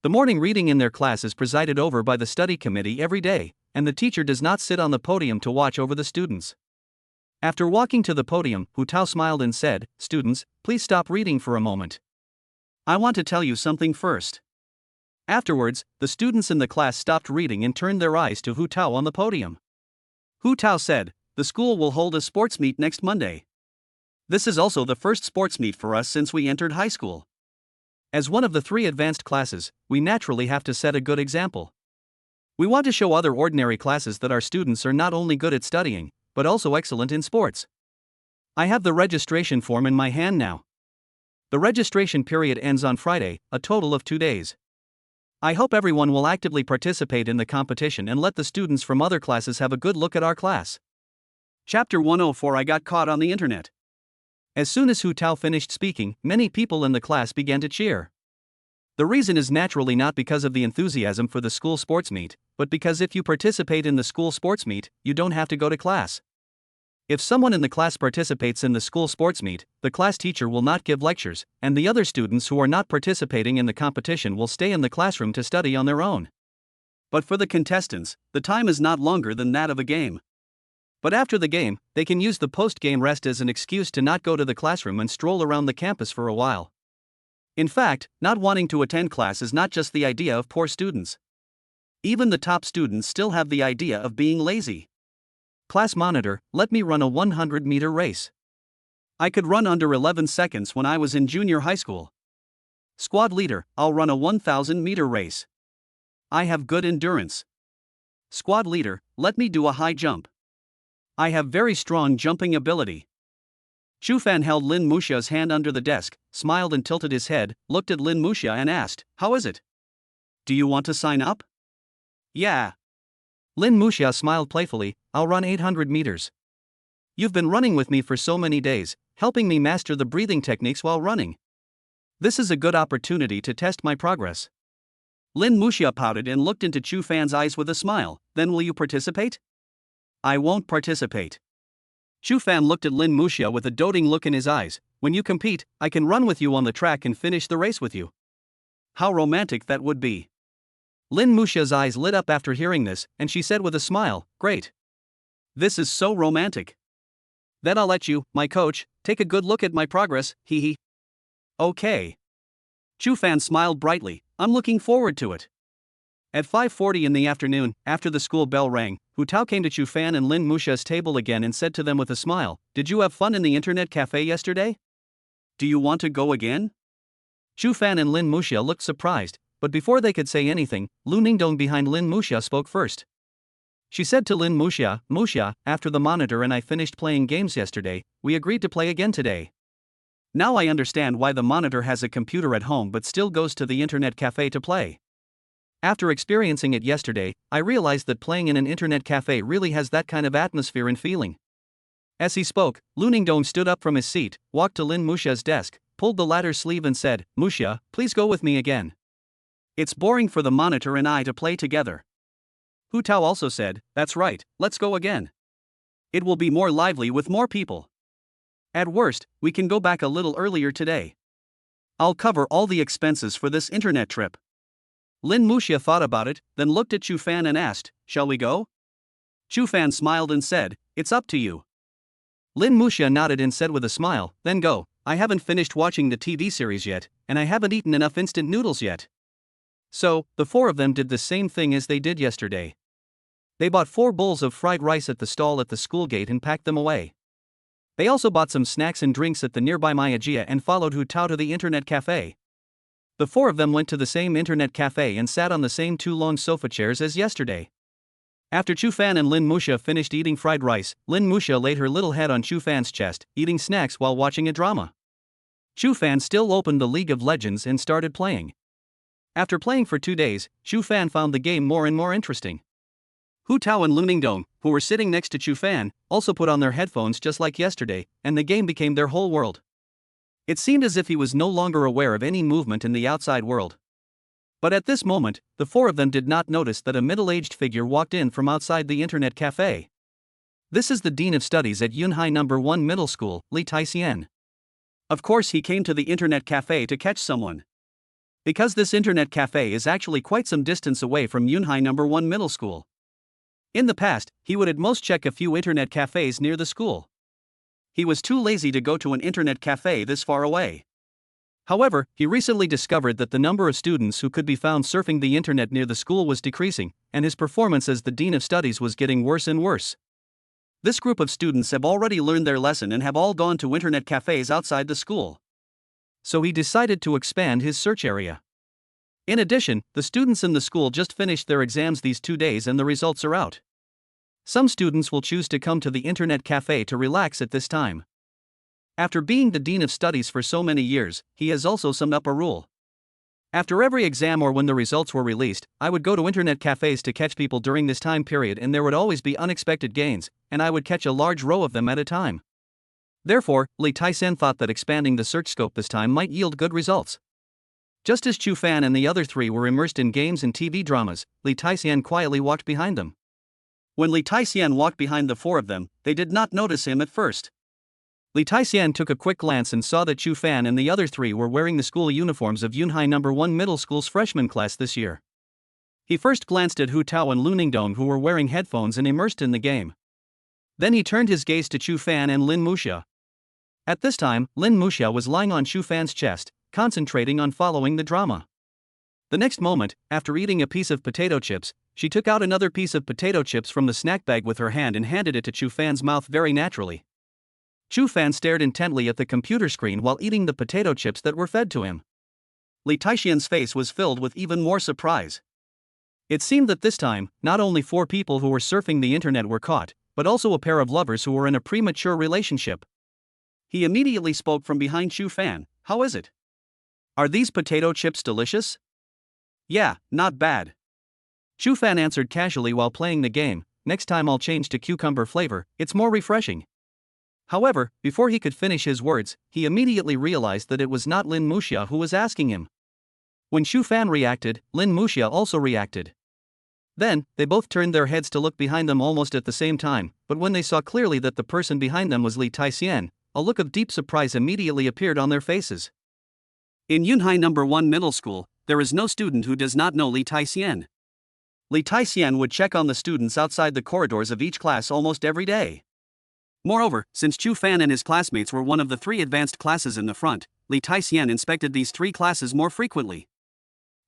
The morning reading in their class is presided over by the study committee every day, and the teacher does not sit on the podium to watch over the students. After walking to the podium, Hu Tao smiled and said, "Students, please stop reading for a moment. I want to tell you something first." Afterwards, the students in the class stopped reading and turned their eyes to Hu Tao on the podium. Hu Tao said, "The school will hold a sports meet next Monday. This is also the first sports meet for us since we entered high school. As one of the 3 advanced classes, we naturally have to set a good example. We want to show other ordinary classes that our students are not only good at studying, but also excellent in sports. I have the registration form in my hand now. The registration period ends on Friday, a total of 2 days. I hope everyone will actively participate in the competition and let the students from other classes have a good look at our class." Chapter 104. I got caught on the internet. As soon as Hu Tao finished speaking, many people in the class began to cheer. The reason is naturally not because of the enthusiasm for the school sports meet, but because if you participate in the school sports meet, you don't have to go to class. If someone in the class participates in the school sports meet, the class teacher will not give lectures, and the other students who are not participating in the competition will stay in the classroom to study on their own. But for the contestants, the time is not longer than that of a game. But after the game, they can use the post-game rest as an excuse to not go to the classroom and stroll around the campus for a while. In fact, not wanting to attend class is not just the idea of poor students. Even the top students still have the idea of being lazy. "Class monitor, let me run a 100-meter race. I could run under 11 seconds when I was in junior high school." "Squad leader, I'll run a 1,000-meter race. I have good endurance." "Squad leader, let me do a high jump. I have very strong jumping ability." Chu Fan held Lin Muxia's hand under the desk, smiled and tilted his head, looked at Lin Muxia and asked, "How is it? Do you want to sign up?" "Yeah." Lin Muxia smiled playfully, "I'll run 800 meters. You've been running with me for so many days, helping me master the breathing techniques while running. This is a good opportunity to test my progress." Lin Muxia pouted and looked into Chu Fan's eyes with a smile. "Then will you participate?" "I won't participate." Chu Fan looked at Lin Muxia with a doting look in his eyes. "When you compete, I can run with you on the track and finish the race with you." How romantic that would be. Lin Muxia's eyes lit up after hearing this, and she said with a smile, "Great. This is so romantic. Then I'll let you, my coach, take a good look at my progress, hee hee." "Okay." Chu Fan smiled brightly, "I'm looking forward to it." At 5:40 in the afternoon, after the school bell rang, Hu Tao came to Chu Fan and Lin Muxia's table again and said to them with a smile, "Did you have fun in the internet cafe yesterday? Do you want to go again?" Chu Fan and Lin Muxia looked surprised, but before they could say anything, Lu Ningdong behind Lin Muxia spoke first. She said to Lin Muxia, "Muxia, after the monitor and I finished playing games yesterday, we agreed to play again today. Now I understand why the monitor has a computer at home but still goes to the internet cafe to play. After experiencing it yesterday, I realized that playing in an internet cafe really has that kind of atmosphere and feeling." As he spoke, Lu Ningdong stood up from his seat, walked to Lin Muxia's desk, pulled the latter's sleeve and said, "Muxia, please go with me again. It's boring for the monitor and I to play together." Hu Tao also said, "That's right, let's go again. It will be more lively with more people. At worst, we can go back a little earlier today. I'll cover all the expenses for this internet trip." Lin Muxia thought about it, then looked at Chu Fan and asked, "Shall we go?" Chu Fan smiled and said, "It's up to you." Lin Muxia nodded and said with a smile, "Then go. I haven't finished watching the TV series yet, and I haven't eaten enough instant noodles yet." So, the 4 of them did the same thing as they did yesterday. They bought 4 bowls of fried rice at the stall at the school gate and packed them away. They also bought some snacks and drinks at the nearby Mayajia and followed Hu Tao to the internet cafe. The 4 of them went to the same internet cafe and sat on the same 2 long sofa chairs as yesterday. After Chu Fan and Lin Muxia finished eating fried rice, Lin Muxia laid her little head on Chu Fan's chest, eating snacks while watching a drama. Chu Fan still opened the League of Legends and started playing. After playing for 2 days, Chu Fan found the game more and more interesting. Hu Tao and Lu Ningdong, who were sitting next to Chu Fan, also put on their headphones just like yesterday, and the game became their whole world. It seemed as if he was no longer aware of any movement in the outside world. But at this moment, the four of them did not notice that a middle-aged figure walked in from outside the internet cafe. This is the Dean of Studies at Yunhai No. 1 Middle School, Li Taixian. Of course he came to the internet cafe to catch someone. Because this internet cafe is actually quite some distance away from Yunhai No. 1 Middle School. In the past, he would at most check a few internet cafes near the school. He was too lazy to go to an internet cafe this far away. However, he recently discovered that the number of students who could be found surfing the internet near the school was decreasing, and his performance as the Dean of Studies was getting worse and worse. This group of students have already learned their lesson and have all gone to internet cafes outside the school. So he decided to expand his search area. In addition, the students in the school just finished their exams these 2 days and the results are out. Some students will choose to come to the internet cafe to relax at this time. After being the Dean of Studies for so many years, he has also summed up a rule. After every exam or when the results were released, I would go to internet cafes to catch people during this time period, and there would always be unexpected gains, and I would catch a large row of them at a time. Therefore, Li Taixian thought that expanding the search scope this time might yield good results. Just as Chu Fan and the other three were immersed in games and TV dramas, Li Taixian quietly walked behind them. When Li Taixian walked behind the four of them, they did not notice him at first. Li Taixian took a quick glance and saw that Chu Fan and the other three were wearing the school uniforms of Yunhai No. 1 Middle School's freshman class this year. He first glanced at Hu Tao and Lu Ningdong, who were wearing headphones and immersed in the game. Then he turned his gaze to Chu Fan and Lin Muxia. At this time, Lin Muxia was lying on Chu Fan's chest, concentrating on following the drama. The next moment, after eating a piece of potato chips, she took out another piece of potato chips from the snack bag with her hand and handed it to Chu Fan's mouth very naturally. Chu Fan stared intently at the computer screen while eating the potato chips that were fed to him. Li Taixian's face was filled with even more surprise. It seemed that this time, not only 4 people who were surfing the internet were caught, but also a pair of lovers who were in a premature relationship. He immediately spoke from behind Chu Fan. "How is it? Are these potato chips delicious?" "Yeah, not bad." Chu Fan answered casually while playing the game. "Next time I'll change to cucumber flavor, it's more refreshing." However, before he could finish his words, he immediately realized that it was not Lin Muxia who was asking him. When Chu Fan reacted, Lin Muxia also reacted. Then, they both turned their heads to look behind them almost at the same time, but when they saw clearly that the person behind them was Li Taixian, a look of deep surprise immediately appeared on their faces. In Yunhai No. 1 Middle School, there is no student who does not know Li Taixian. Li Taixian would check on the students outside the corridors of each class almost every day. Moreover, since Chu Fan and his classmates were one of the 3 advanced classes in the front, Li Taixian inspected these 3 classes more frequently.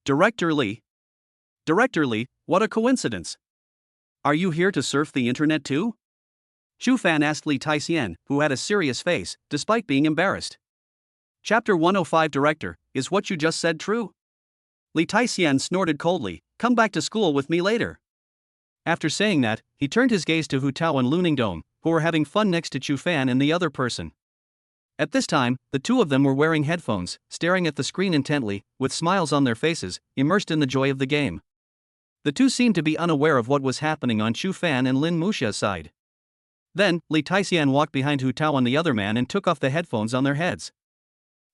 Director Li, what a coincidence. Are you here to surf the internet too? Chu Fan asked Li Taixian, who had a serious face, despite being embarrassed. Chapter 105 Director, is what you just said true? Li Taixian snorted coldly. "Come back to school with me later." After saying that, he turned his gaze to Hu Tao and Lu Ningdong, who were having fun next to Chu Fan and the other person. At this time, the 2 of them were wearing headphones, staring at the screen intently, with smiles on their faces, immersed in the joy of the game. The 2 seemed to be unaware of what was happening on Chu Fan and Lin Muxia's side. Then, Li Taixian walked behind Hu Tao and the other man and took off the headphones on their heads.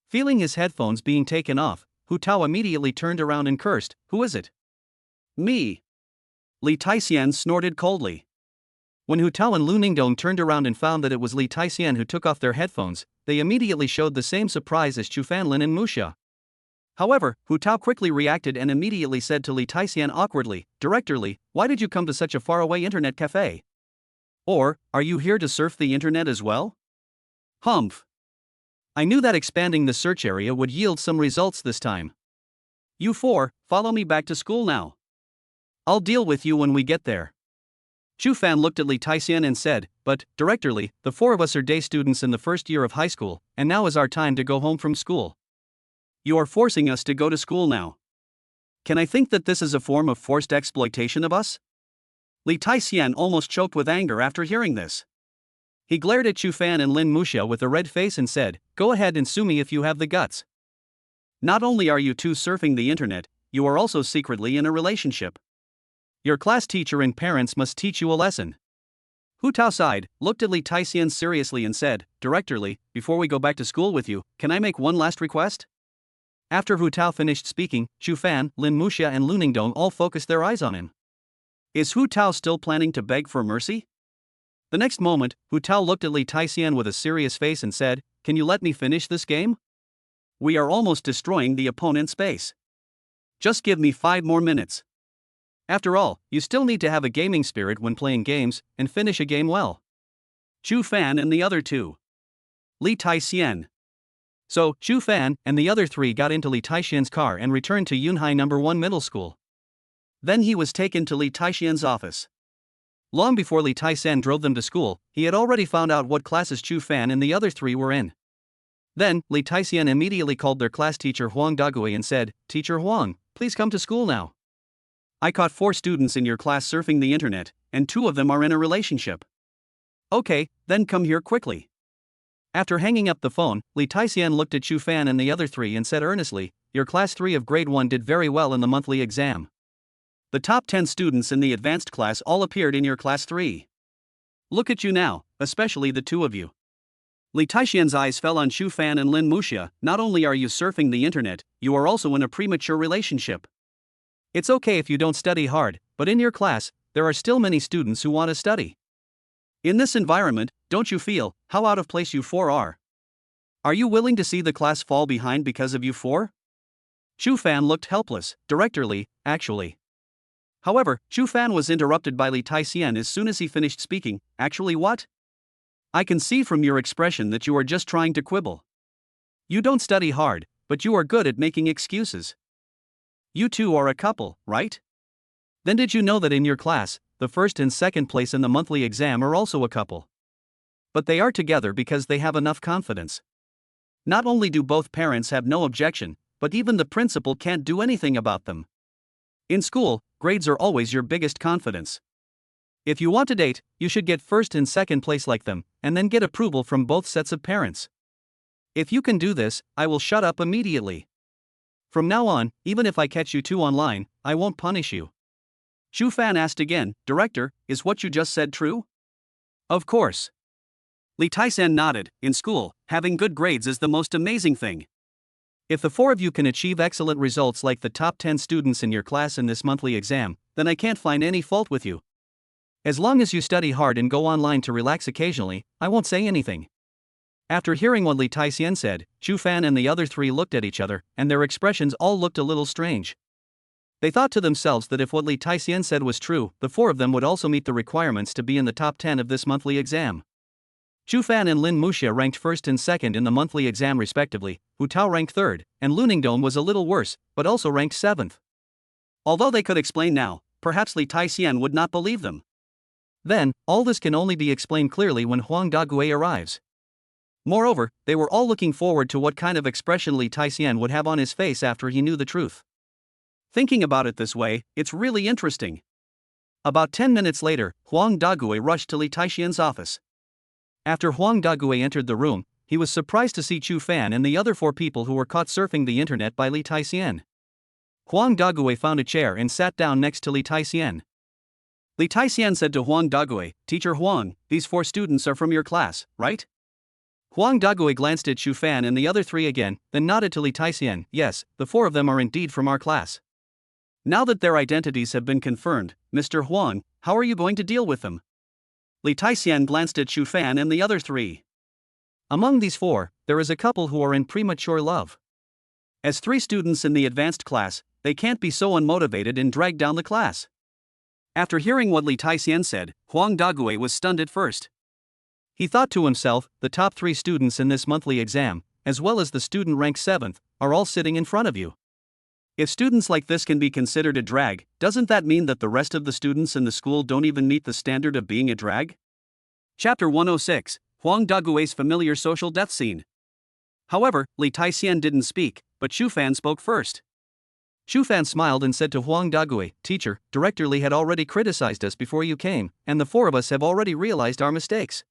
Feeling his headphones being taken off, Hu Tao immediately turned around and cursed. "Who is it?" "Me." Li Taixian snorted coldly. When Hu Tao and Lu Ningdong turned around and found that it was Li Taixian who took off their headphones, they immediately showed the same surprise as Chu Fan, Lin and Muxia. However, Hu Tao quickly reacted and immediately said to Li Taixian awkwardly, "Director Li, why did you come to such a faraway internet cafe? Or, are you here to surf the internet as well?" "Humph. I knew that expanding the search area would yield some results this time. You 4, follow me back to school now. I'll deal with you when we get there." Chu Fan looked at Li Taixian and said, "But, Director Li, the 4 of us are day students in the first year of high school, and now is our time to go home from school. You are forcing us to go to school now. Can I think that this is a form of forced exploitation of us?" Li Taixian almost choked with anger after hearing this. He glared at Chu Fan and Lin Muxia with a red face and said, "Go ahead and sue me if you have the guts. Not only are you 2 surfing the internet, you are also secretly in a relationship. Your class teacher and parents must teach you a lesson." Hu Tao sighed, looked at Li Taixian seriously and said, Director Li, before we go back to school with you, can I make one last request? After Hu Tao finished speaking, Zhu Fan, Lin Muxia and Lu Ningdong all focused their eyes on him. Is Hu Tao still planning to beg for mercy? The next moment, Hu Tao looked at Li Taixian with a serious face and said, Can you let me finish this game? We are almost destroying the opponent's base. Just give me 5 more minutes. After all, you still need to have a gaming spirit when playing games, and finish a game well. Zhu Fan and the other two. Li Taixian. So, Zhu Fan and the other 3 got into Li Taixian's car and returned to Yunhai No. 1 Middle School. Then he was taken to Li Taixian's office. Long before Li Taixian drove them to school, he had already found out what classes Zhu Fan and the other 3 were in. Then, Li Taixian immediately called their class teacher Huang Dagui and said, Teacher Huang, please come to school now. I caught 4 students in your class surfing the internet, and 2 of them are in a relationship. Okay, then come here quickly. After hanging up the phone, Li Taixian looked at Zhu Fan and the other 3 and said earnestly, Your class 3 of grade 1 did very well in the monthly exam. The top 10 students in the advanced class all appeared in your class 3. Look at you now, especially the 2 of you. Li Taixian's eyes fell on Zhu Fan and Lin Muxia. Not only are you surfing the internet, you are also in a premature relationship. It's okay if you don't study hard, but in your class, there are still many students who want to study. In this environment, don't you feel how out of place you 4 are? Are you willing to see the class fall behind because of you 4? Zhu Fan looked helpless. Director Li, actually. However, Zhu Fan was interrupted by Li Taixian as soon as he finished speaking. Actually what? I can see from your expression that you are just trying to quibble. You don't study hard, but you are good at making excuses. You 2 are a couple, right? Then did you know that in your class, the first and second place in the monthly exam are also a couple? But they are together because they have enough confidence. Not only do both parents have no objection, but even the principal can't do anything about them. In school, grades are always your biggest confidence. If you want to date, you should get first and second place like them, and then get approval from both sets of parents. If you can do this, I will shut up immediately. From now on, even if I catch you 2 online, I won't punish you. Zhu Fan asked again, Director, is what you just said true? Of course. Li Taixian nodded. In school, having good grades is the most amazing thing. If the 4 of you can achieve excellent results like the top 10 students in your class in this monthly exam, then I can't find any fault with you. As long as you study hard and go online to relax occasionally, I won't say anything. After hearing what Li Taixian said, Zhu Fan and the other 3 looked at each other, and their expressions all looked a little strange. They thought to themselves that if what Li Taixian said was true, the 4 of them would also meet the requirements to be in the top 10 of this monthly exam. Zhu Fan and Lin Muxia ranked first and second in the monthly exam respectively, Hu Tao ranked third, and Lu Ningdong was a little worse, but also ranked 7th. Although they could explain now, perhaps Li Taixian would not believe them. Then, all this can only be explained clearly when Huang Dagui arrives. Moreover, they were all looking forward to what kind of expression Li Taixian would have on his face after he knew the truth. Thinking about it this way, it's really interesting. About 10 minutes later, Huang Dagui rushed to Li Taixian's office. After Huang Dagui entered the room, he was surprised to see Zhu Fan and the other 4 people who were caught surfing the internet by Li Taixian. Huang Dagui found a chair and sat down next to Li Taixian. Li Taixian said to Huang Dagui, Teacher Huang, these 4 students are from your class, right? Huang Dagui glanced at Zhu Fan and the other 3 again, then nodded to Li Taixian. Yes, the 4 of them are indeed from our class. Now that their identities have been confirmed, Mr. Huang, how are you going to deal with them? Li Taixian glanced at Zhu Fan and the other 3. Among these 4, there is a couple who are in premature love. As 3 students in the advanced class, they can't be so unmotivated and drag down the class. After hearing what Li Taixian said, Huang Dagui was stunned at first. He thought to himself, the top 3 students in this monthly exam, as well as the student ranked 7th, are all sitting in front of you. If students like this can be considered a drag, doesn't that mean that the rest of the students in the school don't even meet the standard of being a drag? Chapter 106, Huang Dagui's familiar social death scene. However, Li Taixian didn't speak, but Zhu Fan spoke first. Zhu Fan smiled and said to Huang Dagui, Teacher, Director Li had already criticized us before you came, and the 4 of us have already realized our mistakes.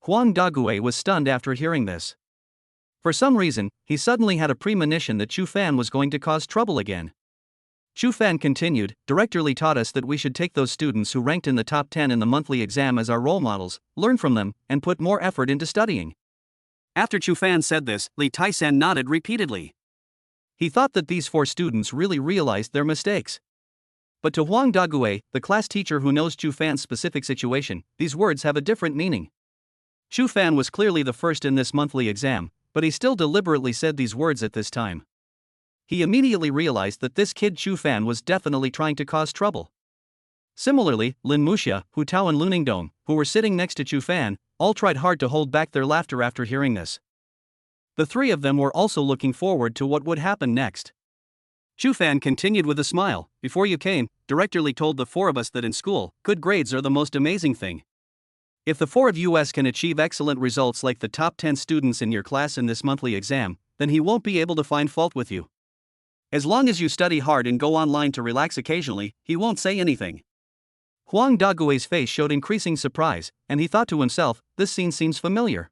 Huang Dagui was stunned after hearing this. For some reason, he suddenly had a premonition that Zhu Fan was going to cause trouble again. Shu Fan continued, Director Li taught us that we should take those students who ranked in the top 10 in the monthly exam as our role models, learn from them, and put more effort into studying. After Chu Fan said this, Li Taisan nodded repeatedly. He thought that these 4 students really realized their mistakes. But to Huang Dagui, the class teacher who knows Chu Fan's specific situation, these words have a different meaning. Chu Fan was clearly the first in this monthly exam, but he still deliberately said these words at this time. He immediately realized that this kid Chu Fan was definitely trying to cause trouble. Similarly, Lin Muxia, Hu Tao and Lu Ningdong, who were sitting next to Chu Fan, all tried hard to hold back their laughter after hearing this. The 3 of them were also looking forward to what would happen next. Chu Fan continued with a smile, Before you came, Director Li told the 4 of us that in school, good grades are the most amazing thing. If the 4 of us can achieve excellent results like the top 10 students in your class in this monthly exam, then he won't be able to find fault with you. As long as you study hard and go online to relax occasionally, he won't say anything. Huang Dagui's face showed increasing surprise, and he thought to himself, this scene seems familiar.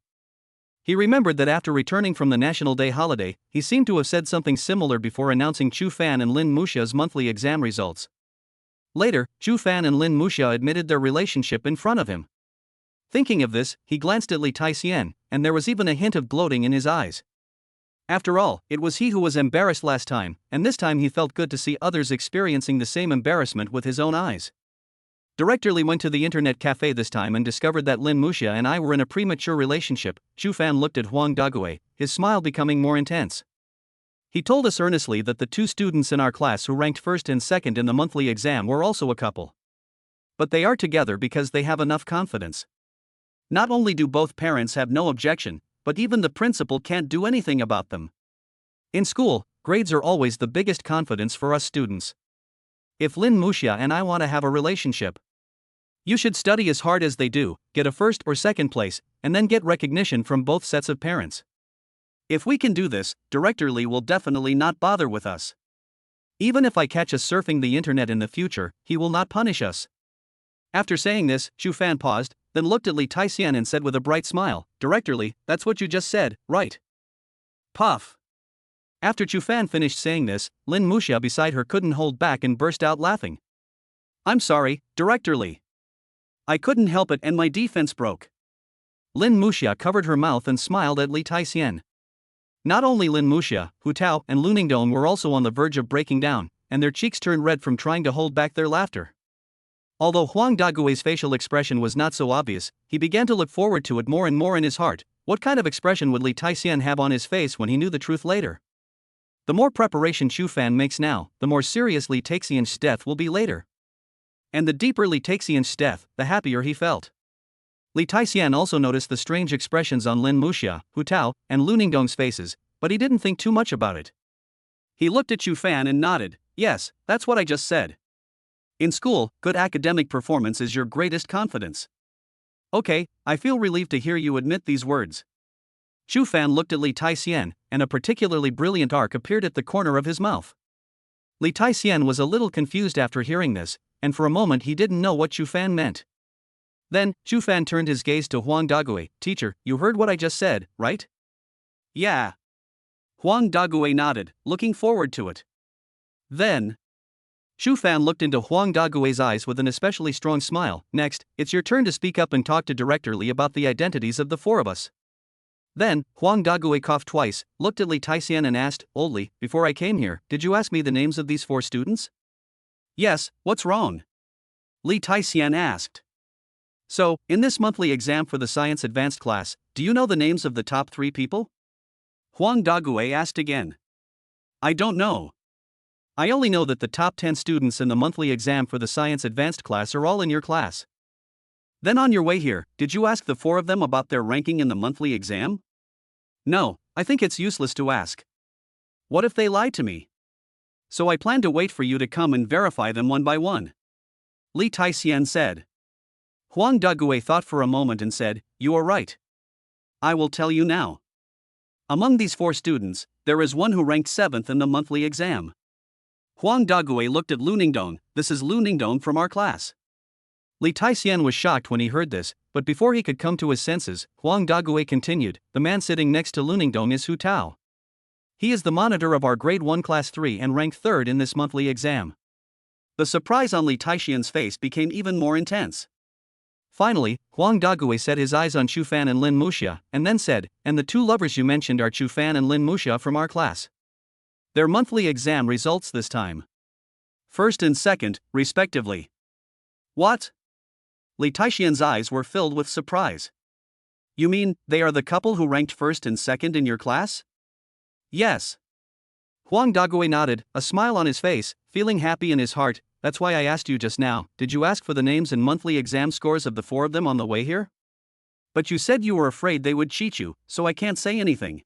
He remembered that after returning from the National Day holiday, he seemed to have said something similar before announcing Chu Fan and Lin Muxia's monthly exam results. Later, Chu Fan and Lin Muxia admitted their relationship in front of him. Thinking of this, he glanced at Li Taixian, and there was even a hint of gloating in his eyes. After all, it was he who was embarrassed last time, and this time he felt good to see others experiencing the same embarrassment with his own eyes. Director Li went to the internet cafe this time and discovered that Lin Muxia and I were in a premature relationship. Chu Fan looked at Huang Dagui, his smile becoming more intense. He told us earnestly that the 2 students in our class who ranked first and second in the monthly exam were also a couple. But they are together because they have enough confidence. Not only do both parents have no objection, but even the principal can't do anything about them. In school, grades are always the biggest confidence for us students. If Lin Muxia and I want to have a relationship, you should study as hard as they do, get a first or second place, and then get recognition from both sets of parents. If we can do this, Director Li will definitely not bother with us. Even if I catch us surfing the internet in the future, he will not punish us. After saying this, Chu Fan paused, then looked at Li Taixian and said with a bright smile, Director Li, that's what you just said, right? Puff. After Chu Fan finished saying this, Lin Muxia beside her couldn't hold back and burst out laughing. I'm sorry, Director Li. I couldn't help it and my defense broke. Lin Muxia covered her mouth and smiled at Li Taixian. Not only Lin Muxia, Hu Tao and Lu Ningdong were also on the verge of breaking down, and their cheeks turned red from trying to hold back their laughter. Although Huang Dagui's facial expression was not so obvious, he began to look forward to it more and more in his heart. What kind of expression would Li Taixian have on his face when he knew the truth later? The more preparation Chu Fan makes now, the more serious Li Taixian's death will be later. And the deeper Li Taixian's death, the happier he felt. Li Taixian also noticed the strange expressions on Lin Muxia, Hu Tao, and Lu Ningdong's faces, but he didn't think too much about it. He looked at Chu Fan and nodded, yes, that's what I just said. In school, good academic performance is your greatest confidence. Okay, I feel relieved to hear you admit these words. Chu Fan looked at Li Taixian, and a particularly brilliant arc appeared at the corner of his mouth. Li Taixian was a little confused after hearing this, and for a moment he didn't know what Chu Fan meant. Then, Chu Fan turned his gaze to Huang Dagui, Teacher, you heard what I just said, right? Yeah. Huang Dagui nodded, looking forward to it. Then, Chu Fan looked into Huang Dagui's eyes with an especially strong smile. Next, it's your turn to speak up and talk to Director Li about the identities of the 4 of us. Then, Huang Dagui coughed twice, looked at Li Taixian and asked, Old Li, before I came here, did you ask me the names of these 4 students? Yes, what's wrong? Li Taixian asked. So, in this monthly exam for the Science Advanced class, do you know the names of the top 3 people? Huang Dagui asked again. I don't know. I only know that the top 10 students in the monthly exam for the Science Advanced class are all in your class. Then on your way here, did you ask the 4 of them about their ranking in the monthly exam? No, I think it's useless to ask. What if they lied to me? So I plan to wait for you to come and verify them one by one. Li Taixian said. Huang Dagui thought for a moment and said, You are right. I will tell you now. Among these 4 students, there is one who ranked 7th in the monthly exam. Huang Dagui looked at Lu Ningdong, this is Lu Ningdong from our class. Li Taixian was shocked when he heard this, but before he could come to his senses, Huang Dagui continued, the man sitting next to Lu Ningdong is Hu Tao. He is the monitor of our grade 1 class 3 and ranked 3rd in this monthly exam. The surprise on Li Taixian's face became even more intense. Finally, Huang Dagui set his eyes on Chu Fan and Lin Muxia, and then said, "And the two lovers you mentioned are Chu Fan and Lin Muxia from our class. Their monthly exam results this time. First and second, respectively." What? Li Taixian's eyes were filled with surprise. You mean, they are the couple who ranked first and second in your class? Yes. Huang Dagui nodded, a smile on his face, feeling happy in his heart. That's why I asked you just now, did you ask for the names and monthly exam scores of the four of them on the way here? But you said you were afraid they would cheat you, so I can't say anything.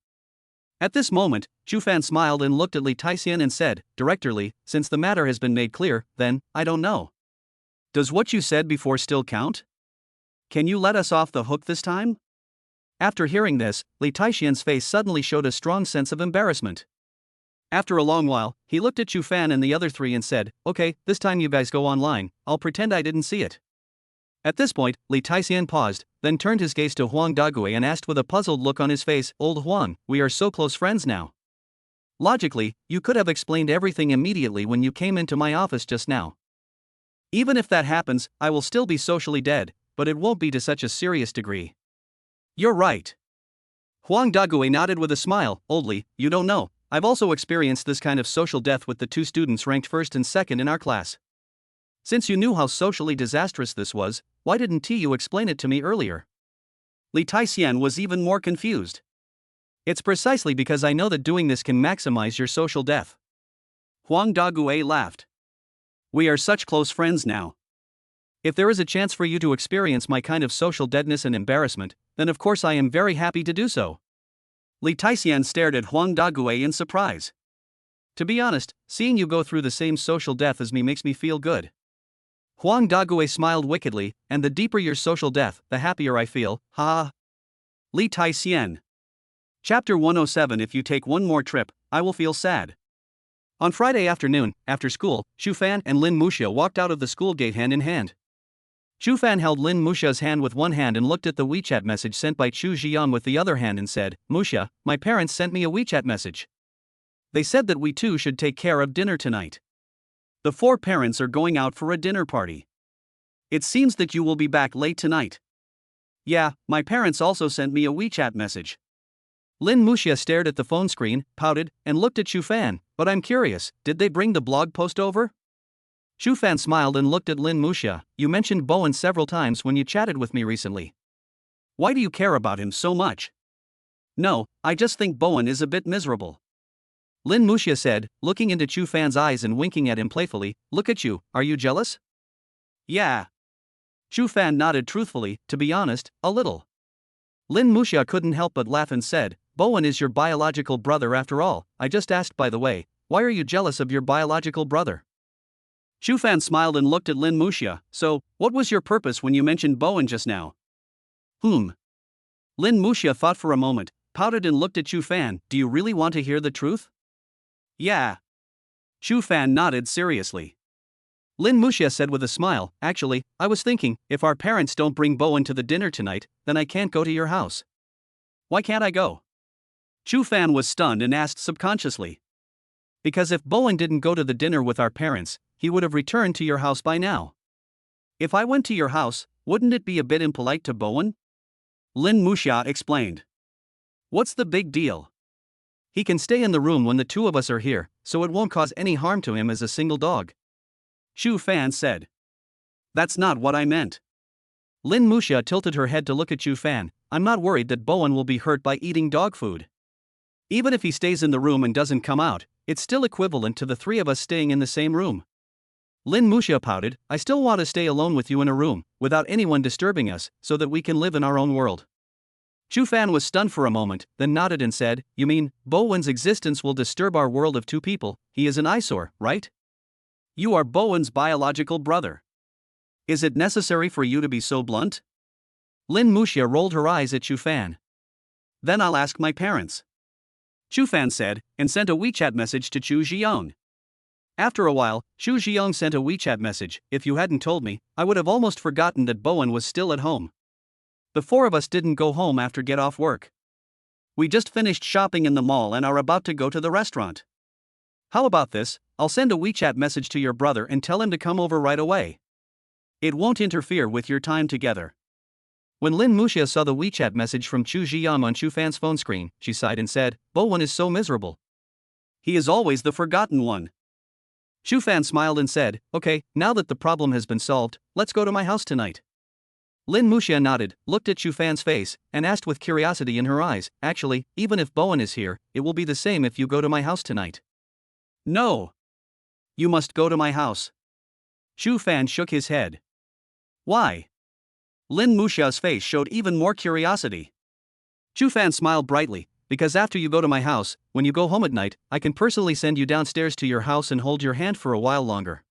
At this moment, Chu Fan smiled and looked at Li Taixian and said, "Directorly, since the matter has been made clear, then, I don't know. Does what you said before still count? Can you let us off the hook this time?" After hearing this, Li Taixian's face suddenly showed a strong sense of embarrassment. After a long while, he looked at Chu Fan and the other three and said, "Okay, this time you guys go online, I'll pretend I didn't see it." At this point, Li Taixian paused, then turned his gaze to Huang Dagui and asked with a puzzled look on his face, "Old Huang, we are so close friends now. Logically, you could have explained everything immediately when you came into my office just now. Even if that happens, I will still be socially dead, but it won't be to such a serious degree." "You're right." Huang Dagui nodded with a smile. "Oldly, you don't know, I've also experienced this kind of social death with the two students ranked first and second in our class. Since you knew how socially disastrous this was, why didn't you explain it to me earlier?" Li Taixian was even more confused. "It's precisely because I know that doing this can maximize your social death." Huang Dagui laughed. "We are such close friends now. If there is a chance for you to experience my kind of social deadness and embarrassment, then of course I am very happy to do so." Li Taixian stared at Huang Dagui in surprise. "To be honest, seeing you go through the same social death as me makes me feel good." Huang Dagui smiled wickedly, "And the deeper your social death, the happier I feel, ha ha." Li Taixian. Chapter 107. If you take one more trip, I will feel sad. On Friday afternoon, after school, Chu Fan and Lin Muxia walked out of the school gate hand in hand. Chu Fan held Lin Muxia's hand with one hand and looked at the WeChat message sent by Chu Ziyang with the other hand and said, "Muxia, my parents sent me a WeChat message. They said that we two should take care of dinner tonight. The four parents are going out for a dinner party. It seems that you will be back late tonight." "Yeah, my parents also sent me a WeChat message." Lin Muxia stared at the phone screen, pouted, and looked at Chu Fan. "But I'm curious, did they bring the blog post over?" Chu Fan smiled and looked at Lin Muxia. "You mentioned Bowen several times when you chatted with me recently. Why do you care about him so much?" "No, I just think Bowen is a bit miserable." Lin Muxia said, looking into Chu Fan's eyes and winking at him playfully. "Look at you, are you jealous?" "Yeah." Chu Fan nodded truthfully, "To be honest, a little." Lin Muxia couldn't help but laugh and said, "Bowen is your biological brother after all. I just asked, by the way, why are you jealous of your biological brother?" Chu Fan smiled and looked at Lin Muxia. "So, what was your purpose when you mentioned Bowen just now?" Lin Muxia thought for a moment, pouted and looked at Chu Fan. "Do you really want to hear the truth?" "Yeah." Chu Fan nodded seriously. Lin Muxia said with a smile, "Actually, I was thinking, if our parents don't bring Bowen to the dinner tonight, then I can't go to your house." "Why can't I go?" Chu Fan was stunned and asked subconsciously. "Because if Bowen didn't go to the dinner with our parents, he would have returned to your house by now. If I went to your house, wouldn't it be a bit impolite to Bowen?" Lin Muxia explained. "What's the big deal? He can stay in the room when the two of us are here, so it won't cause any harm to him as a single dog." Chu Fan said. "That's not what I meant." Lin Muxia tilted her head to look at Chu Fan. "I'm not worried that Bowen will be hurt by eating dog food. Even if he stays in the room and doesn't come out, it's still equivalent to the three of us staying in the same room." Lin Muxia pouted. "I still want to stay alone with you in a room, without anyone disturbing us, so that we can live in our own world." Chu Fan was stunned for a moment, then nodded and said, "You mean, Bowen's existence will disturb our world of two people? He is an eyesore, right? You are Bowen's biological brother. Is it necessary for you to be so blunt?" Lin Muxia rolled her eyes at Chu Fan. "Then I'll ask my parents." Chu Fan said, and sent a WeChat message to Chu Ziyang. After a while, Chu Ziyang sent a WeChat message. "If you hadn't told me, I would have almost forgotten that Bowen was still at home. The four of us didn't go home after get off work. We just finished shopping in the mall and are about to go to the restaurant. How about this? I'll send a WeChat message to your brother and tell him to come over right away. It won't interfere with your time together. When Lin Muxia saw the WeChat message from Chu Zhiyang on Chu Fan's phone screen, she sighed and said, Bowen is so miserable. He is always the forgotten one. Chu Fan smiled and said, okay, now that the problem has been solved, let's go to my house tonight. Lin Muxia nodded, looked at Chu Fan's face, and asked with curiosity in her eyes, actually, even if Bowen is here, it will be the same if you go to my house tonight. No. You must go to my house. Chu Fan shook his head. Why? Lin Muxia's face showed even more curiosity. Chu Fan smiled brightly, because after you go to my house, when you go home at night, I can personally send you downstairs to your house and hold your hand for a while longer.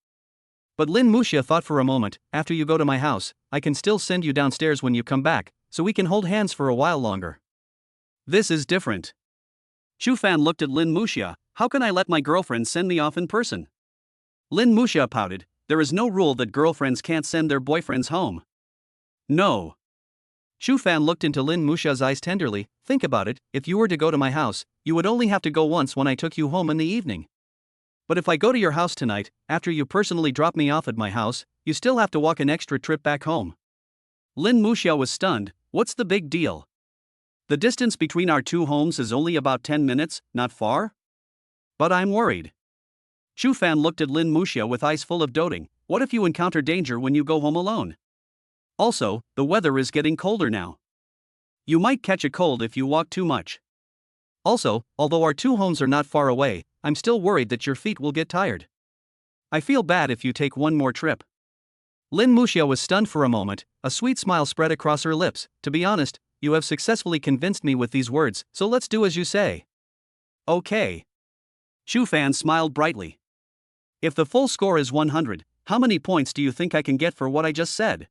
But Lin Muxia thought for a moment, after you go to my house, I can still send you downstairs when you come back, so we can hold hands for a while longer. This is different. Chu Fan looked at Lin Muxia, how can I let my girlfriend send me off in person? Lin Muxia pouted, there is no rule that girlfriends can't send their boyfriends home. No. Chu Fan looked into Lin Muxia's eyes tenderly, think about it, if you were to go to my house, you would only have to go once when I took you home in the evening. But if I go to your house tonight, after you personally drop me off at my house, you still have to walk an extra trip back home. Lin Muxia was stunned, what's the big deal? The distance between our two homes is only about 10 minutes, not far? But I'm worried. Chu Fan looked at Lin Muxia with eyes full of doting, what if you encounter danger when you go home alone? Also, the weather is getting colder now. You might catch a cold if you walk too much. Also, although our two homes are not far away, I'm still worried that your feet will get tired. I feel bad if you take one more trip. Lin Muxia was stunned for a moment, a sweet smile spread across her lips. To be honest, you have successfully convinced me with these words, so let's do as you say. Okay. Chu Fan smiled brightly. If the full score is 100, how many points do you think I can get for what I just said?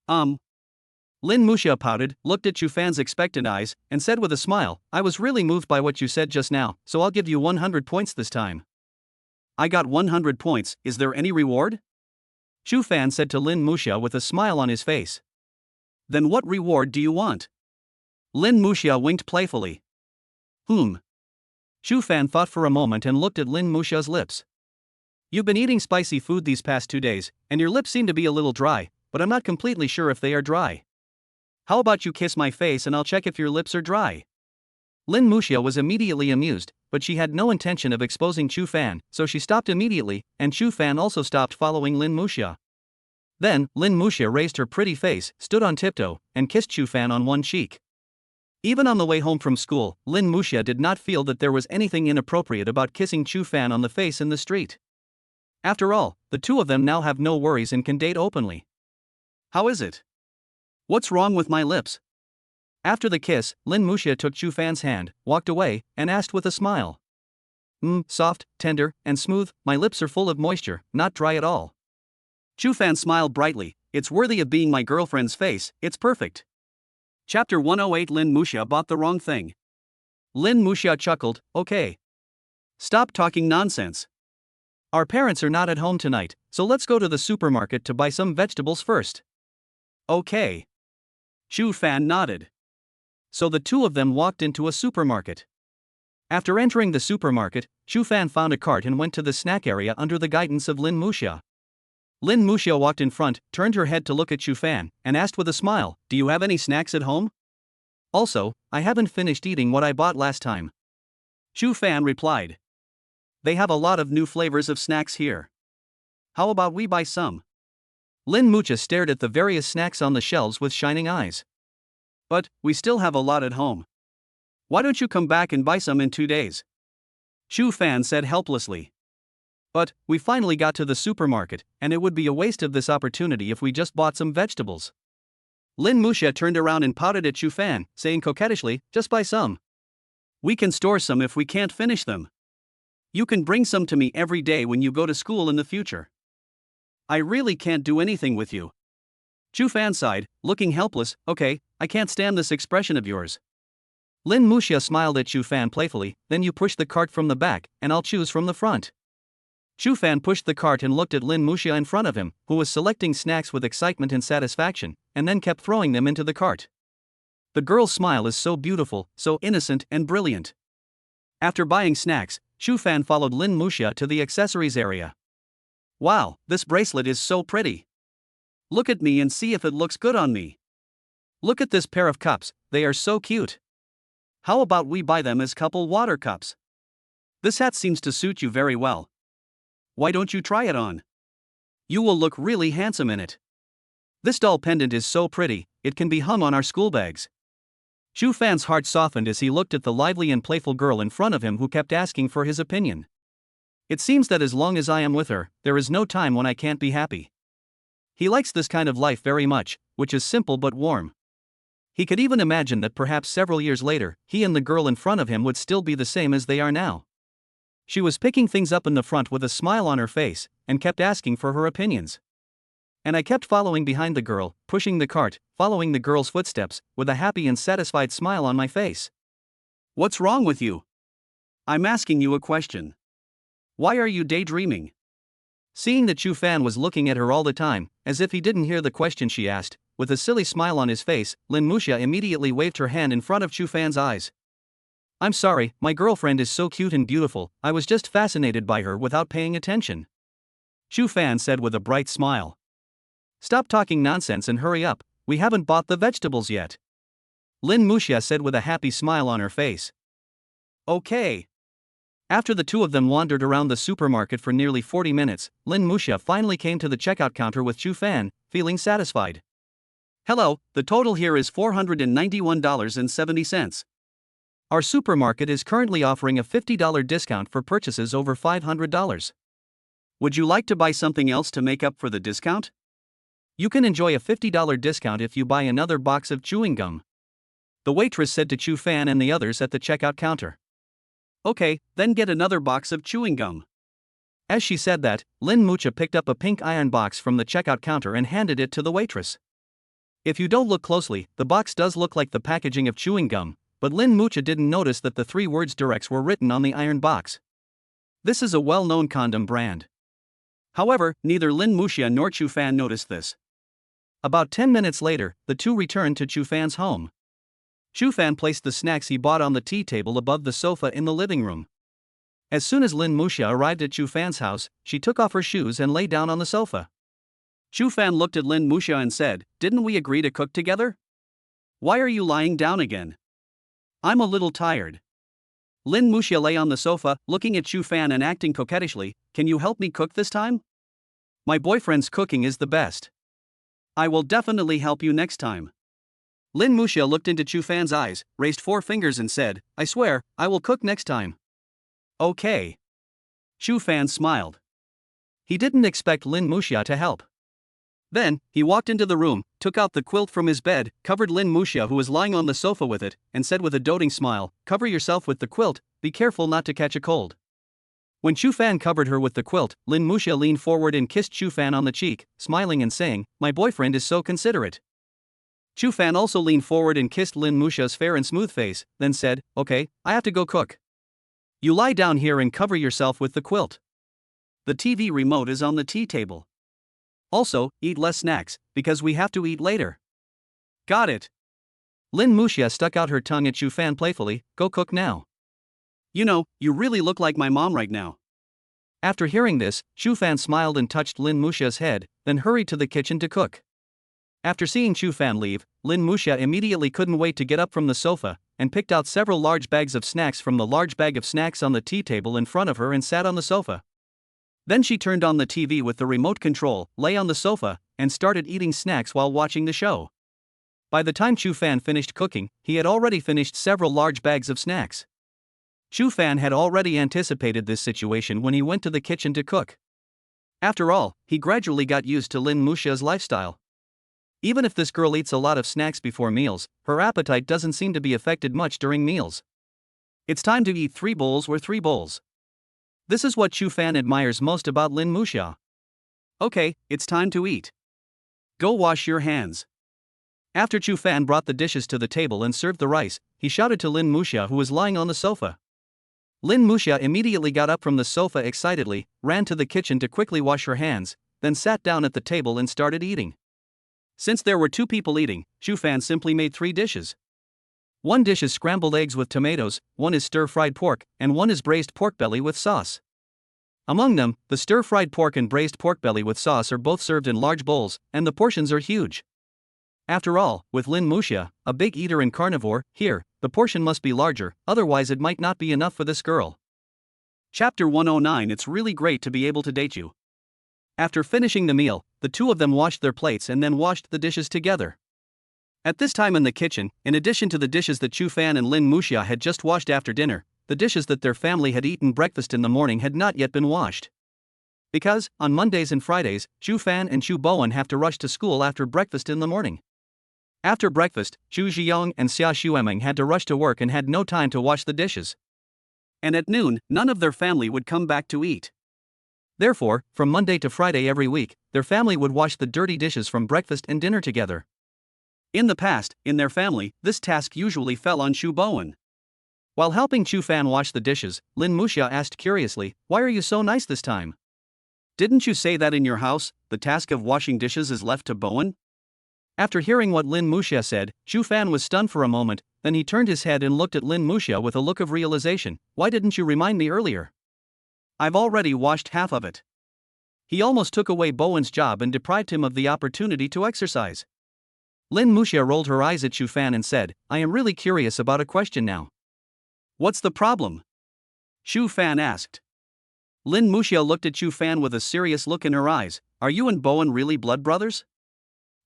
Lin Muxia pouted, looked at Chu Fan's expectant eyes, and said with a smile, I was really moved by what you said just now, so I'll give you 100 points this time. I got 100 points, is there any reward? Chu Fan said to Lin Muxia with a smile on his face. Then what reward do you want? Lin Muxia winked playfully. Chu Fan thought for a moment and looked at Lin Muxia's lips. You've been eating spicy food these past 2 days, and your lips seem to be a little dry, but I'm not completely sure if they are dry. How about you kiss my face and I'll check if your lips are dry? Lin Muxia was immediately amused, but she had no intention of exposing Chu Fan, so she stopped immediately, and Chu Fan also stopped following Lin Muxia. Then, Lin Muxia raised her pretty face, stood on tiptoe, and kissed Chu Fan on one cheek. Even on the way home from school, Lin Muxia did not feel that there was anything inappropriate about kissing Chu Fan on the face in the street. After all, the two of them now have no worries and can date openly. How is it? What's wrong with my lips? After the kiss, Lin Muxia took Chu Fan's hand, walked away, and asked with a smile. Soft, tender, and smooth, my lips are full of moisture, not dry at all. Chu Fan smiled brightly, it's worthy of being my girlfriend's face, it's perfect. Chapter 108 Lin Muxia bought the wrong thing. Lin Muxia chuckled, okay. Stop talking nonsense. Our parents are not at home tonight, so let's go to the supermarket to buy some vegetables first. Okay. Chu Fan nodded. So the two of them walked into a supermarket. After entering the supermarket, Chu Fan found a cart and went to the snack area under the guidance of Lin Muxia. Lin Muxia walked in front, turned her head to look at Chu Fan, and asked with a smile, do you have any snacks at home? Also, I haven't finished eating what I bought last time. Chu Fan replied. They have a lot of new flavors of snacks here. How about we buy some? Lin Muxia stared at the various snacks on the shelves with shining eyes. But, we still have a lot at home. Why don't you come back and buy some in 2 days? Chu Fan said helplessly. But, we finally got to the supermarket, and it would be a waste of this opportunity if we just bought some vegetables. Lin Muxia turned around and pouted at Chu Fan, saying coquettishly, just buy some. We can store some if we can't finish them. You can bring some to me every day when you go to school in the future. I really can't do anything with you. Chu Fan sighed, looking helpless, okay, I can't stand this expression of yours. Lin Muxia smiled at Chu Fan playfully, then you push the cart from the back, and I'll choose from the front. Chu Fan pushed the cart and looked at Lin Muxia in front of him, who was selecting snacks with excitement and satisfaction, and then kept throwing them into the cart. The girl's smile is so beautiful, so innocent and brilliant. After buying snacks, Shu Fan followed Lin Muxia to the accessories area. Wow, this bracelet is so pretty. Look at me and see if it looks good on me. Look at this pair of cups, they are so cute. How about we buy them as couple water cups? This hat seems to suit you very well. Why don't you try it on? You will look really handsome in it. This doll pendant is so pretty, it can be hung on our school bags. Shu Fan's heart softened as he looked at the lively and playful girl in front of him who kept asking for his opinion. It seems that as long as I am with her, there is no time when I can't be happy. He likes this kind of life very much, which is simple but warm. He could even imagine that perhaps several years later, he and the girl in front of him would still be the same as they are now. She was picking things up in the front with a smile on her face, and kept asking for her opinions. And I kept following behind the girl, pushing the cart, following the girl's footsteps, with a happy and satisfied smile on my face. What's wrong with you? I'm asking you a question. Why are you daydreaming? Seeing that Shu Fan was looking at her all the time, as if he didn't hear the question she asked, with a silly smile on his face, Lin Muxia immediately waved her hand in front of Shu Fan's eyes. I'm sorry, my girlfriend is so cute and beautiful, I was just fascinated by her without paying attention. Shu Fan said with a bright smile. Stop talking nonsense and hurry up, we haven't bought the vegetables yet. Lin Muxia said with a happy smile on her face. Okay. After the two of them wandered around the supermarket for nearly 40 minutes, Lin Muxia finally came to the checkout counter with Shu Fan, feeling satisfied. Hello, the total here is $491.70. Our supermarket is currently offering a $50 discount for purchases over $500. Would you like to buy something else to make up for the discount? You can enjoy a $50 discount if you buy another box of chewing gum. The waitress said to Shu Fan and the others at the checkout counter. Okay, then get another box of chewing gum. As she said that, Lin Muxia picked up a pink iron box from the checkout counter and handed it to the waitress. If you don't look closely, the box does look like the packaging of chewing gum, but Lin Muxia didn't notice that the 3 words Durex were written on the iron box. This is a well-known condom brand. However, neither Lin Muxia nor Shu Fan noticed this. About 10 minutes later, the two returned to Shu Fan's home. Shu Fan placed the snacks he bought on the tea table above the sofa in the living room. As soon as Lin Muxia arrived at Shu Fan's house, she took off her shoes and lay down on the sofa. Shu Fan looked at Lin Muxia and said, "Didn't we agree to cook together? Why are you lying down again? I'm a little tired." Lin Muxia lay on the sofa, looking at Shu Fan and acting coquettishly. "Can you help me cook this time? My boyfriend's cooking is the best. I will definitely help you next time." Lin Muxia looked into Shu Fan's eyes, raised 4 fingers and said, "I swear, I will cook next time." Okay. Shu Fan smiled. He didn't expect Lin Muxia to help. Then, he walked into the room, took out the quilt from his bed, covered Lin Muxia who was lying on the sofa with it, and said with a doting smile, "Cover yourself with the quilt, be careful not to catch a cold." When Shu Fan covered her with the quilt, Lin Muxia leaned forward and kissed Shu Fan on the cheek, smiling and saying, "My boyfriend is so considerate." Shu Fan also leaned forward and kissed Lin Muxia's fair and smooth face, then said, "Okay, I have to go cook. You lie down here and cover yourself with the quilt. The TV remote is on the tea table. Also, eat less snacks, because we have to eat later." Got it. Lin Muxia stuck out her tongue at Shu Fan playfully, "Go cook now. You know, you really look like my mom right now." After hearing this, Shu Fan smiled and touched Lin Muxia's head, then hurried to the kitchen to cook. After seeing Shu Fan leave, Lin Muxia immediately couldn't wait to get up from the sofa, and picked out several large bags of snacks from the large bag of snacks on the tea table in front of her and sat on the sofa. Then she turned on the TV with the remote control, lay on the sofa, and started eating snacks while watching the show. By the time Shu Fan finished cooking, he had already finished several large bags of snacks. Shu Fan had already anticipated this situation when he went to the kitchen to cook. After all, he gradually got used to Lin Muxia's lifestyle. Even if this girl eats a lot of snacks before meals, her appetite doesn't seem to be affected much during meals. It's time to eat 3 bowls or 3 bowls. This is what Shu Fan admires most about Lin Muxia. Okay, it's time to eat. Go wash your hands. After Shu Fan brought the dishes to the table and served the rice, he shouted to Lin Muxia who was lying on the sofa. Lin Muxia immediately got up from the sofa excitedly, ran to the kitchen to quickly wash her hands, then sat down at the table and started eating. Since there were 2 people eating, Shu Fan simply made 3 dishes. One dish is scrambled eggs with tomatoes, one is stir-fried pork, and one is braised pork belly with sauce. Among them, the stir-fried pork and braised pork belly with sauce are both served in large bowls, and the portions are huge. After all, with Lin Muxia, a big eater and carnivore, here, the portion must be larger, otherwise it might not be enough for this girl. Chapter 109. It's really great to be able to date you. After finishing the meal, the two of them washed their plates and then washed the dishes together. At this time in the kitchen, in addition to the dishes that Chu Fan and Lin Muxia had just washed after dinner, the dishes that their family had eaten breakfast in the morning had not yet been washed. Because, on Mondays and Fridays, Chu Fan and Chu Bowen have to rush to school after breakfast in the morning. After breakfast, Chu Zhiyong and Xia Xuemeng had to rush to work and had no time to wash the dishes. And at noon, none of their family would come back to eat. Therefore, from Monday to Friday every week, their family would wash the dirty dishes from breakfast and dinner together. In the past, in their family, this task usually fell on Chu Bowen. While helping Chu Fan wash the dishes, Lin Muxia asked curiously, "Why are you so nice this time? Didn't you say that in your house, the task of washing dishes is left to Bowen?" After hearing what Lin Muxia said, Chu Fan was stunned for a moment, then he turned his head and looked at Lin Muxia with a look of realization. "Why didn't you remind me earlier? I've already washed half of it." He almost took away Bowen's job and deprived him of the opportunity to exercise. Lin Muxia rolled her eyes at Chu Fan and said, "I am really curious about a question now." "What's the problem?" Chu Fan asked. Lin Muxia looked at Chu Fan with a serious look in her eyes. "Are you and Bowen really blood brothers?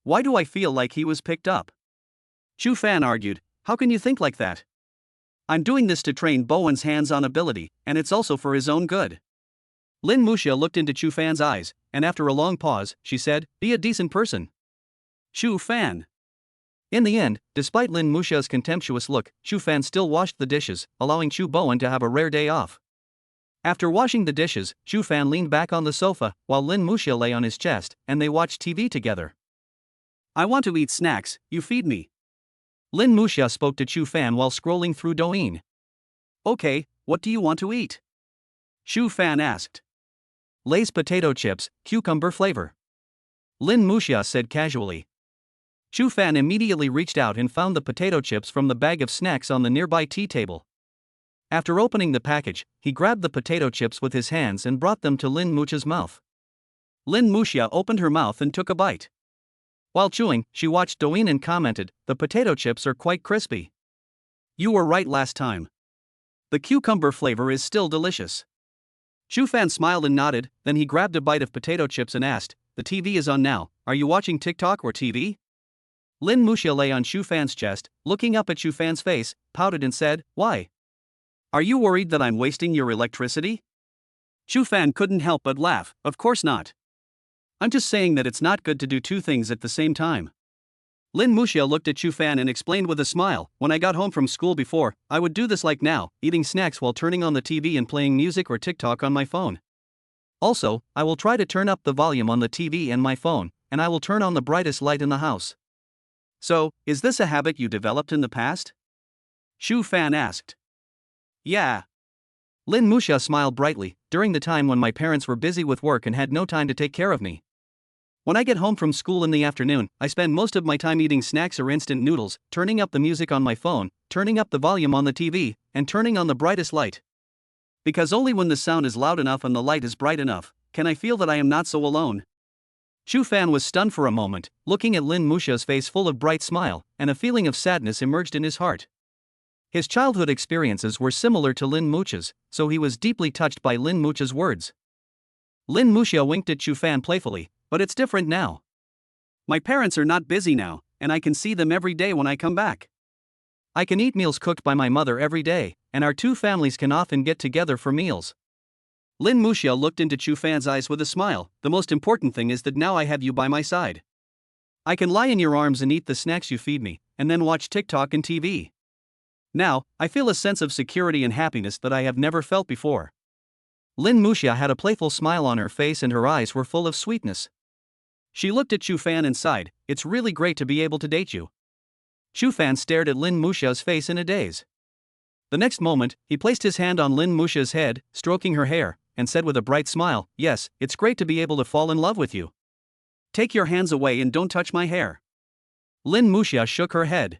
Why do I feel like he was picked up?" Chu Fan argued, "How can you think like that? I'm doing this to train Bowen's hands-on ability, and it's also for his own good." Lin Muxia looked into Chu Fan's eyes, and after a long pause, she said, "Be a decent person." Chu Fan. In the end, despite Lin Muxia's contemptuous look, Chu Fan still washed the dishes, allowing Chu Bowen to have a rare day off. After washing the dishes, Chu Fan leaned back on the sofa, while Lin Muxia lay on his chest, and they watched TV together. "I want to eat snacks, you feed me." Lin Muxia spoke to Chu Fan while scrolling through Douyin. "Okay, what do you want to eat?" Chu Fan asked. "Lay's potato chips, cucumber flavor," Lin Muxia said casually. Chu Fan immediately reached out and found the potato chips from the bag of snacks on the nearby tea table. After opening the package, he grabbed the potato chips with his hands and brought them to Lin Muxia's mouth. Lin Muxia opened her mouth and took a bite. While chewing, she watched Douyin and commented, "The potato chips are quite crispy. You were right last time. The cucumber flavor is still delicious." Chu Fan smiled and nodded, then he grabbed a bite of potato chips and asked, "The TV is on now, are you watching TikTok or TV?" Lin Muxia lay on Chu Fan's chest, looking up at Chu Fan's face, pouted and said, "Why? Are you worried that I'm wasting your electricity?" Chu Fan couldn't help but laugh. "Of course not. I'm just saying that it's not good to do two things at the same time." Lin Muxia looked at Chu Fan and explained with a smile, "When I got home from school before, I would do this like now, eating snacks while turning on the TV and playing music or TikTok on my phone. Also, I will try to turn up the volume on the TV and my phone, and I will turn on the brightest light in the house." "So, is this a habit you developed in the past?" Chu Fan asked. "Yeah." Lin Muxia smiled brightly, "During the time when my parents were busy with work and had no time to take care of me. When I get home from school in the afternoon, I spend most of my time eating snacks or instant noodles, turning up the music on my phone, turning up the volume on the TV, and turning on the brightest light. Because only when the sound is loud enough and the light is bright enough, can I feel that I am not so alone." Chu Fan was stunned for a moment, looking at Lin Muxia's face full of bright smile, and a feeling of sadness emerged in his heart. His childhood experiences were similar to Lin Muxia's, so he was deeply touched by Lin Muxia's words. Lin Muxia winked at Chu Fan playfully, "But it's different now. My parents are not busy now, and I can see them every day when I come back. I can eat meals cooked by my mother every day, and our two families can often get together for meals." Lin Muxia looked into Chu Fan's eyes with a smile. "The most important thing is that now I have you by my side. I can lie in your arms and eat the snacks you feed me, and then watch TikTok and TV. Now, I feel a sense of security and happiness that I have never felt before." Lin Muxia had a playful smile on her face and her eyes were full of sweetness. She looked at Chu Fan and sighed, "It's really great to be able to date you." Chu Fan stared at Lin Muxia's face in a daze. The next moment, he placed his hand on Lin Muxia's head, stroking her hair, and said with a bright smile, "Yes, it's great to be able to fall in love with you. Take your hands away and don't touch my hair." Lin Muxia shook her head.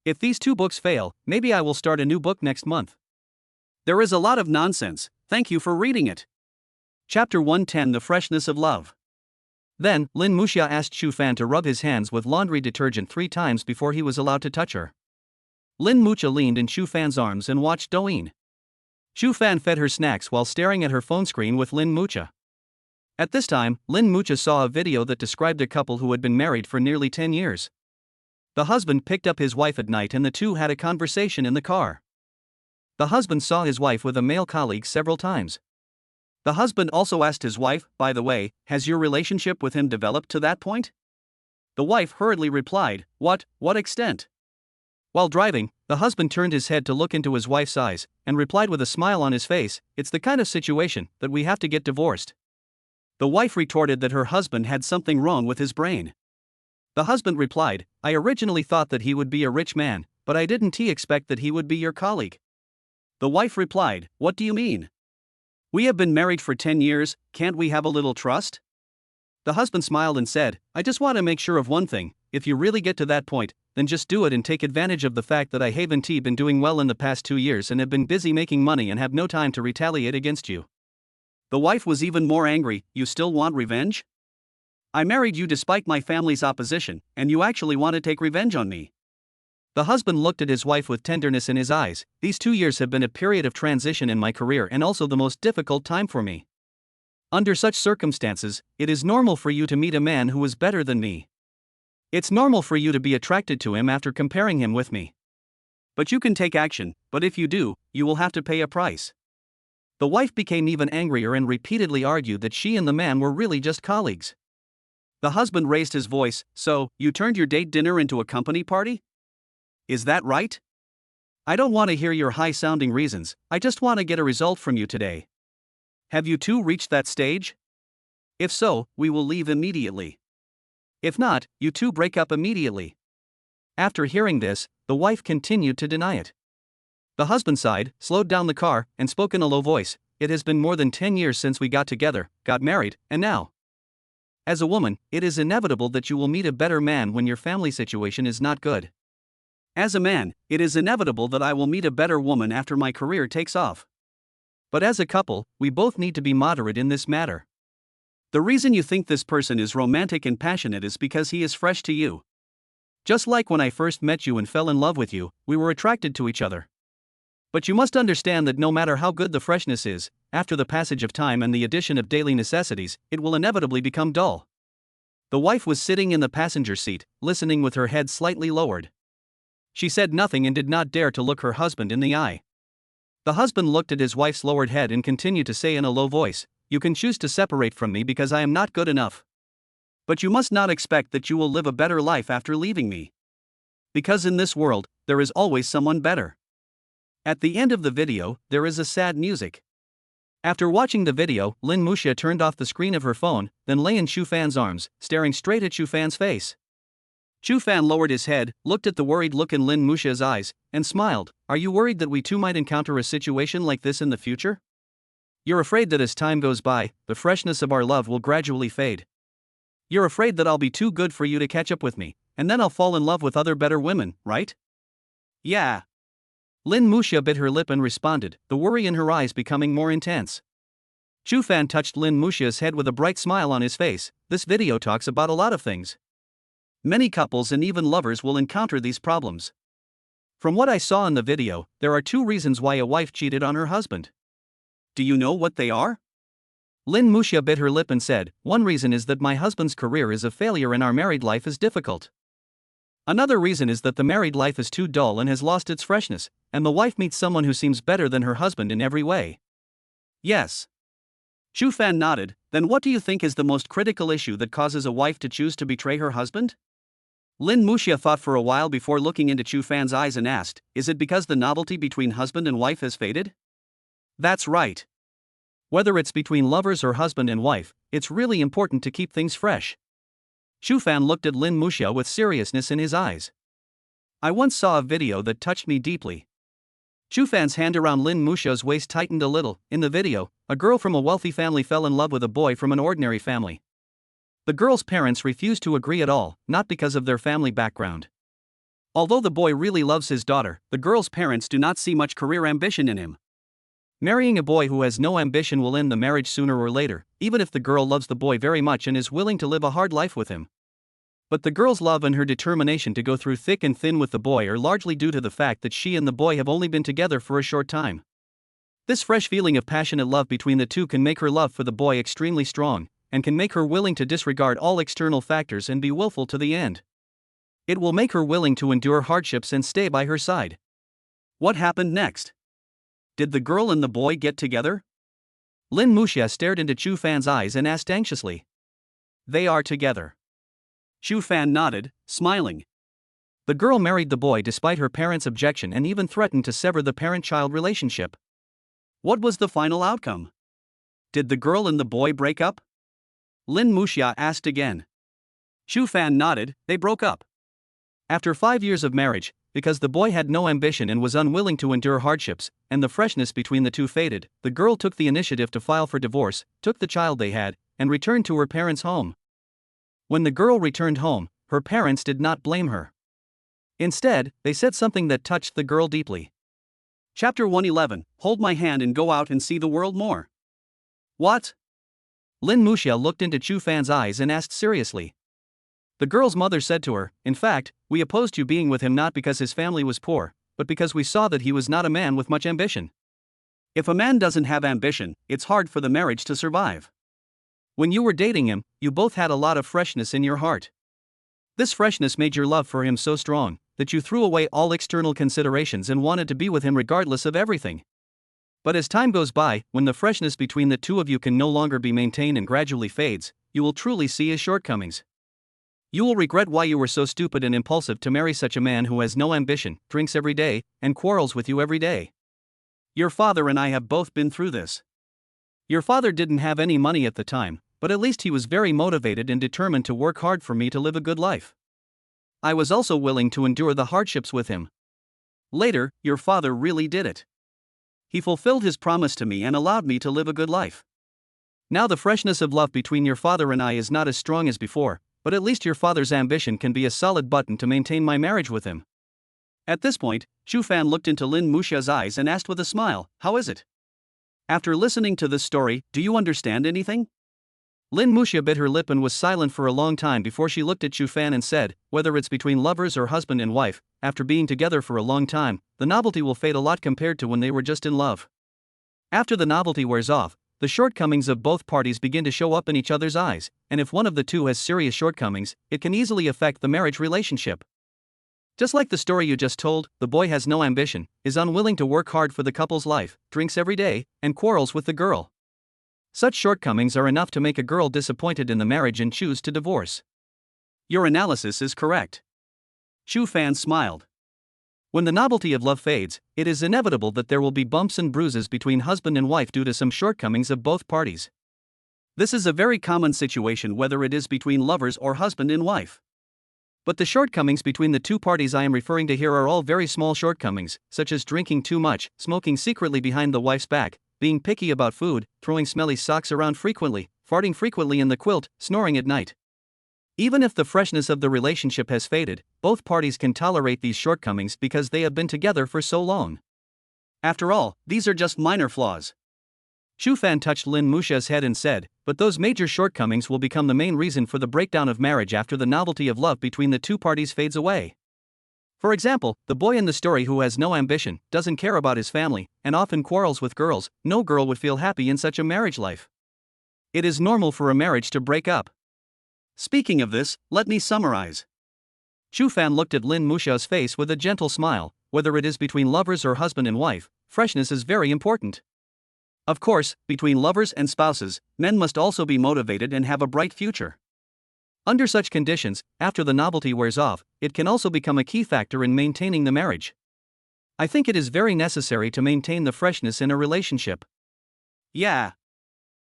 If these two books fail, maybe I will start a new book next month. There is a lot of nonsense, thank you for reading it. Chapter 110 The Freshness of Love. Then, Lin Muxia asked Shu Fan to rub his hands with laundry detergent 3 times before he was allowed to touch her. Lin Muxia leaned in Shu Fan's arms and watched Douyin. Shu Fan fed her snacks while staring at her phone screen with Lin Muxia. At this time, Lin Muxia saw a video that described a couple who had been married for nearly 10 years. The husband picked up his wife at night and the two had a conversation in the car. The husband saw his wife with a male colleague several times. The husband also asked his wife, by the way, has your relationship with him developed to that point? The wife hurriedly replied, what extent? While driving, the husband turned his head to look into his wife's eyes, and replied with a smile on his face, it's the kind of situation that we have to get divorced. The wife retorted that her husband had something wrong with his brain. The husband replied, I originally thought that he would be a rich man, but I didn't expect that he would be your colleague. The wife replied, what do you mean? We have been married for 10 years, can't we have a little trust? The husband smiled and said, I just want to make sure of one thing, if you really get to that point, then just do it and take advantage of the fact that I haven't been doing well in the past 2 years and have been busy making money and have no time to retaliate against you. The wife was even more angry, you still want revenge? I married you despite my family's opposition, and you actually want to take revenge on me. The husband looked at his wife with tenderness in his eyes, these 2 years have been a period of transition in my career and also the most difficult time for me. Under such circumstances, it is normal for you to meet a man who is better than me. It's normal for you to be attracted to him after comparing him with me. But you can take action, but if you do, you will have to pay a price. The wife became even angrier and repeatedly argued that she and the man were really just colleagues. The husband raised his voice, so, you turned your date dinner into a company party? Is that right? I don't want to hear your high-sounding reasons, I just want to get a result from you today. Have you two reached that stage? If so, we will leave immediately. If not, you two break up immediately. After hearing this, the wife continued to deny it. The husband sighed, slowed down the car, and spoke in a low voice, it has been more than 10 years since we got together, got married, and now. As a woman, it is inevitable that you will meet a better man when your family situation is not good. As a man, it is inevitable that I will meet a better woman after my career takes off. But as a couple, we both need to be moderate in this matter. The reason you think this person is romantic and passionate is because he is fresh to you. Just like when I first met you and fell in love with you, we were attracted to each other. But you must understand that no matter how good the freshness is, after the passage of time and the addition of daily necessities, it will inevitably become dull. The wife was sitting in the passenger seat, listening with her head slightly lowered. She said nothing and did not dare to look her husband in the eye. The husband looked at his wife's lowered head and continued to say in a low voice, you can choose to separate from me because I am not good enough. But you must not expect that you will live a better life after leaving me. Because in this world, there is always someone better. At the end of the video, there is a sad music. After watching the video, Lin Muxia turned off the screen of her phone, then lay in Shu Fan's arms, staring straight at Shu Fan's face. Shu Fan lowered his head, looked at the worried look in Lin Muxia's eyes, and smiled, are you worried that we too might encounter a situation like this in the future? You're afraid that as time goes by, the freshness of our love will gradually fade. You're afraid that I'll be too good for you to catch up with me, and then I'll fall in love with other better women, right? Yeah. Lin Muxia bit her lip and responded, the worry in her eyes becoming more intense. Shu Fan touched Lin Muxia's head with a bright smile on his face, this video talks about a lot of things. Many couples and even lovers will encounter these problems. From what I saw in the video, there are 2 reasons why a wife cheated on her husband. Do you know what they are? Lin Muxia bit her lip and said, one reason is that my husband's career is a failure and our married life is difficult. Another reason is that the married life is too dull and has lost its freshness, and the wife meets someone who seems better than her husband in every way. Yes. Shu Fan nodded, then what do you think is the most critical issue that causes a wife to choose to betray her husband? Lin Muxia thought for a while before looking into Shu Fan's eyes and asked, is it because the novelty between husband and wife has faded? That's right. Whether it's between lovers or husband and wife, it's really important to keep things fresh. Shu Fan looked at Lin Muxia with seriousness in his eyes. I once saw a video that touched me deeply. Shu Fan's hand around Lin Muxia's waist tightened a little. In the video, a girl from a wealthy family fell in love with a boy from an ordinary family. The girl's parents refused to agree at all, not because of their family background. Although the boy really loves his daughter, the girl's parents do not see much career ambition in him. Marrying a boy who has no ambition will end the marriage sooner or later, even if the girl loves the boy very much and is willing to live a hard life with him. But the girl's love and her determination to go through thick and thin with the boy are largely due to the fact that she and the boy have only been together for a short time. This fresh feeling of passionate love between the two can make her love for the boy extremely strong, and can make her willing to disregard all external factors and be willful to the end. It will make her willing to endure hardships and stay by her side. What happened next? Did the girl and the boy get together? Lin Muxia stared into Chu Fan's eyes and asked anxiously. They are together. Chu Fan nodded, smiling. The girl married the boy despite her parents' objection and even threatened to sever the parent-child relationship. What was the final outcome? Did the girl and the boy break up? Lin Muxia asked again. Chu Fan nodded. They broke up. After 5 years of marriage, because the boy had no ambition and was unwilling to endure hardships, and the freshness between the two faded, the girl took the initiative to file for divorce, took the child they had, and returned to her parents' home. When the girl returned home, her parents did not blame her. Instead, they said something that touched the girl deeply. Chapter 111, Hold my hand and go out and see the world more. What? Lin Muxia looked into Chu Fan's eyes and asked seriously. The girl's mother said to her, in fact, we opposed you being with him not because his family was poor, but because we saw that he was not a man with much ambition. If a man doesn't have ambition, it's hard for the marriage to survive. When you were dating him, you both had a lot of freshness in your heart. This freshness made your love for him so strong, that you threw away all external considerations and wanted to be with him regardless of everything. But as time goes by, when the freshness between the two of you can no longer be maintained and gradually fades, you will truly see his shortcomings. You will regret why you were so stupid and impulsive to marry such a man who has no ambition, drinks every day, and quarrels with you every day. Your father and I have both been through this. Your father didn't have any money at the time, but at least he was very motivated and determined to work hard for me to live a good life. I was also willing to endure the hardships with him. Later, your father really did it. He fulfilled his promise to me and allowed me to live a good life. Now the freshness of love between your father and I is not as strong as before, but at least your father's ambition can be a solid button to maintain my marriage with him. At this point, Chu Fan looked into Lin Muxia's eyes and asked with a smile, how is it? After listening to this story, do you understand anything? Lin Muxia bit her lip and was silent for a long time before she looked at Chu Fan and said, whether it's between lovers or husband and wife, after being together for a long time, the novelty will fade a lot compared to when they were just in love. After the novelty wears off, the shortcomings of both parties begin to show up in each other's eyes, and if one of the two has serious shortcomings, it can easily affect the marriage relationship. Just like the story you just told, the boy has no ambition, is unwilling to work hard for the couple's life, drinks every day, and quarrels with the girl. Such shortcomings are enough to make a girl disappointed in the marriage and choose to divorce. Your analysis is correct. Chu Fan smiled. When the novelty of love fades, it is inevitable that there will be bumps and bruises between husband and wife due to some shortcomings of both parties. This is a very common situation whether it is between lovers or husband and wife. But the shortcomings between the two parties I am referring to here are all very small shortcomings, such as drinking too much, smoking secretly behind the wife's back, being picky about food, throwing smelly socks around frequently, farting frequently in the quilt, snoring at night. Even if the freshness of the relationship has faded, both parties can tolerate these shortcomings because they have been together for so long. After all, these are just minor flaws. Chu Fan touched Lin Muxia's head and said, but those major shortcomings will become the main reason for the breakdown of marriage after the novelty of love between the two parties fades away. For example, the boy in the story who has no ambition, doesn't care about his family, and often quarrels with girls. No girl would feel happy in such a marriage life. It is normal for a marriage to break up. Speaking of this, let me summarize. Chu Fan looked at Lin Muxia's face with a gentle smile. Whether it is between lovers or husband and wife, freshness is very important. Of course, between lovers and spouses, men must also be motivated and have a bright future. Under such conditions, after the novelty wears off, it can also become a key factor in maintaining the marriage. I think it is very necessary to maintain the freshness in a relationship. Yeah.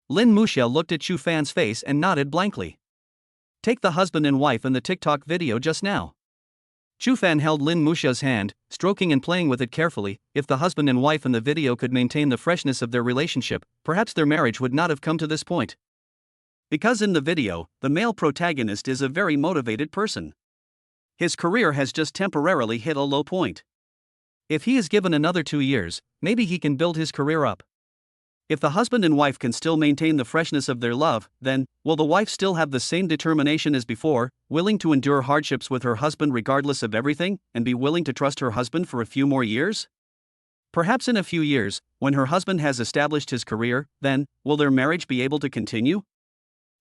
Lin Muxia looked at Chu Fan's face and nodded blankly. Take the husband and wife in the TikTok video just now. Chu Fan held Lin Muxia's hand, stroking and playing with it carefully. If the husband and wife in the video could maintain the freshness of their relationship, perhaps their marriage would not have come to this point. Because in the video, the male protagonist is a very motivated person. His career has just temporarily hit a low point. If he is given another 2 years, maybe he can build his career up. If the husband and wife can still maintain the freshness of their love, then, will the wife still have the same determination as before, willing to endure hardships with her husband regardless of everything, and be willing to trust her husband for a few more years? Perhaps in a few years, when her husband has established his career, then, will their marriage be able to continue?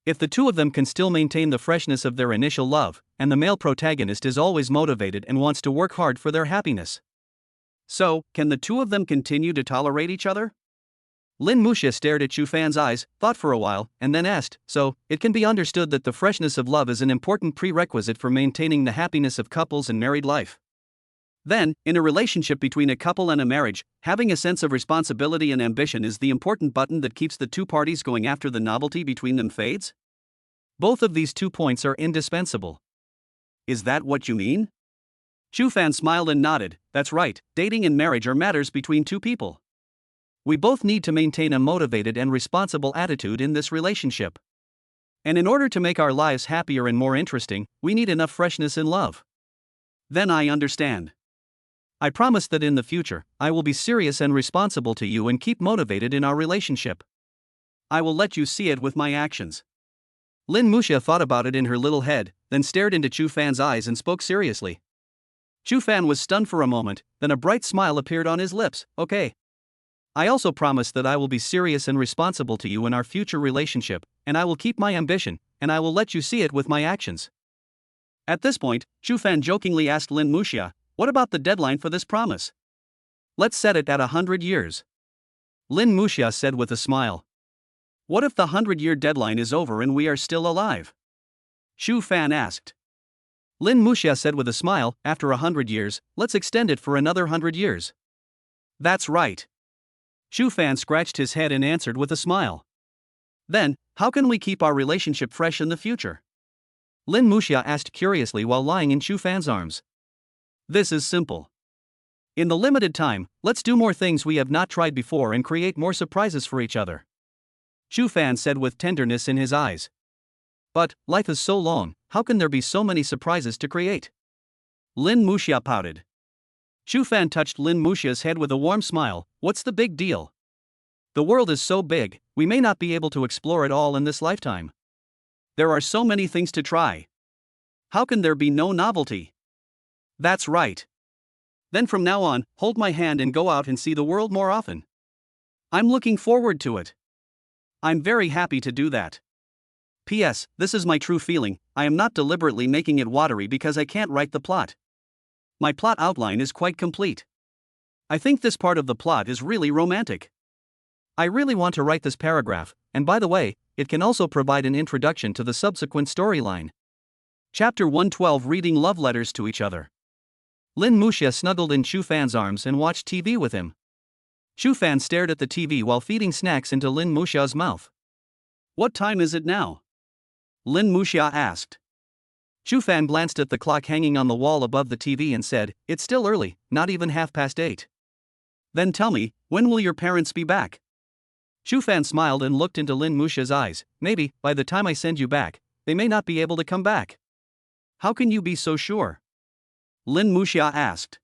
If the two of them can still maintain the freshness of their initial love, and the male protagonist is always motivated and wants to work hard for their happiness. So, can the two of them continue to tolerate each other? Lin Muxia stared at Chu Fan's eyes, thought for a while, and then asked, so, it can be understood that the freshness of love is an important prerequisite for maintaining the happiness of couples and married life. Then, in a relationship between a couple and a marriage, having a sense of responsibility and ambition is the important button that keeps the two parties going after the novelty between them fades? Both of these 2 points are indispensable. Is that what you mean? Chu Fan smiled and nodded. That's right, dating and marriage are matters between two people. We both need to maintain a motivated and responsible attitude in this relationship. And in order to make our lives happier and more interesting, we need enough freshness in love. Then I understand. I promise that in the future, I will be serious and responsible to you and keep motivated in our relationship. I will let you see it with my actions. Lin Muxia thought about it in her little head, then stared into Chu Fan's eyes and spoke seriously. Chu Fan was stunned for a moment, then a bright smile appeared on his lips. Okay. I also promise that I will be serious and responsible to you in our future relationship, and I will keep my ambition, and I will let you see it with my actions. At this point, Chu Fan jokingly asked Lin Muxia, what about the deadline for this promise? Let's set it at 100 years. Lin Muxia said with a smile. What if the 100-year deadline is over and we are still alive? Chu Fan asked. Lin Muxia said with a smile, after 100 years, let's extend it for another 100 years. That's right. Chu Fan scratched his head and answered with a smile. Then, how can we keep our relationship fresh in the future? Lin Muxia asked curiously while lying in Chu Fan's arms. This is simple. In the limited time, let's do more things we have not tried before and create more surprises for each other. Chu Fan said with tenderness in his eyes. But, life is so long, how can there be so many surprises to create? Lin Muxia pouted. Chu Fan touched Lin Muxia's head with a warm smile. What's the big deal? The world is so big, we may not be able to explore it all in this lifetime. There are so many things to try. How can there be no novelty? That's right. Then from now on, hold my hand and go out and see the world more often. I'm looking forward to it. I'm very happy to do that. P.S. This is my true feeling, I am not deliberately making it watery because I can't write the plot. My plot outline is quite complete. I think this part of the plot is really romantic. I really want to write this paragraph, and by the way, it can also provide an introduction to the subsequent storyline. Chapter 112 Reading Love Letters to Each Other. Lin Muxia snuggled in Chu Fan's arms and watched TV with him. Chu Fan stared at the TV while feeding snacks into Lin Muxia's mouth. What time is it now? Lin Muxia asked. Chu Fan glanced at the clock hanging on the wall above the TV and said, it's still early, not even 8:30. Then tell me, when will your parents be back? Chu Fan smiled and looked into Lin Muxia's eyes. Maybe, by the time I send you back, they may not be able to come back. How can you be so sure? Lin Muxia asked.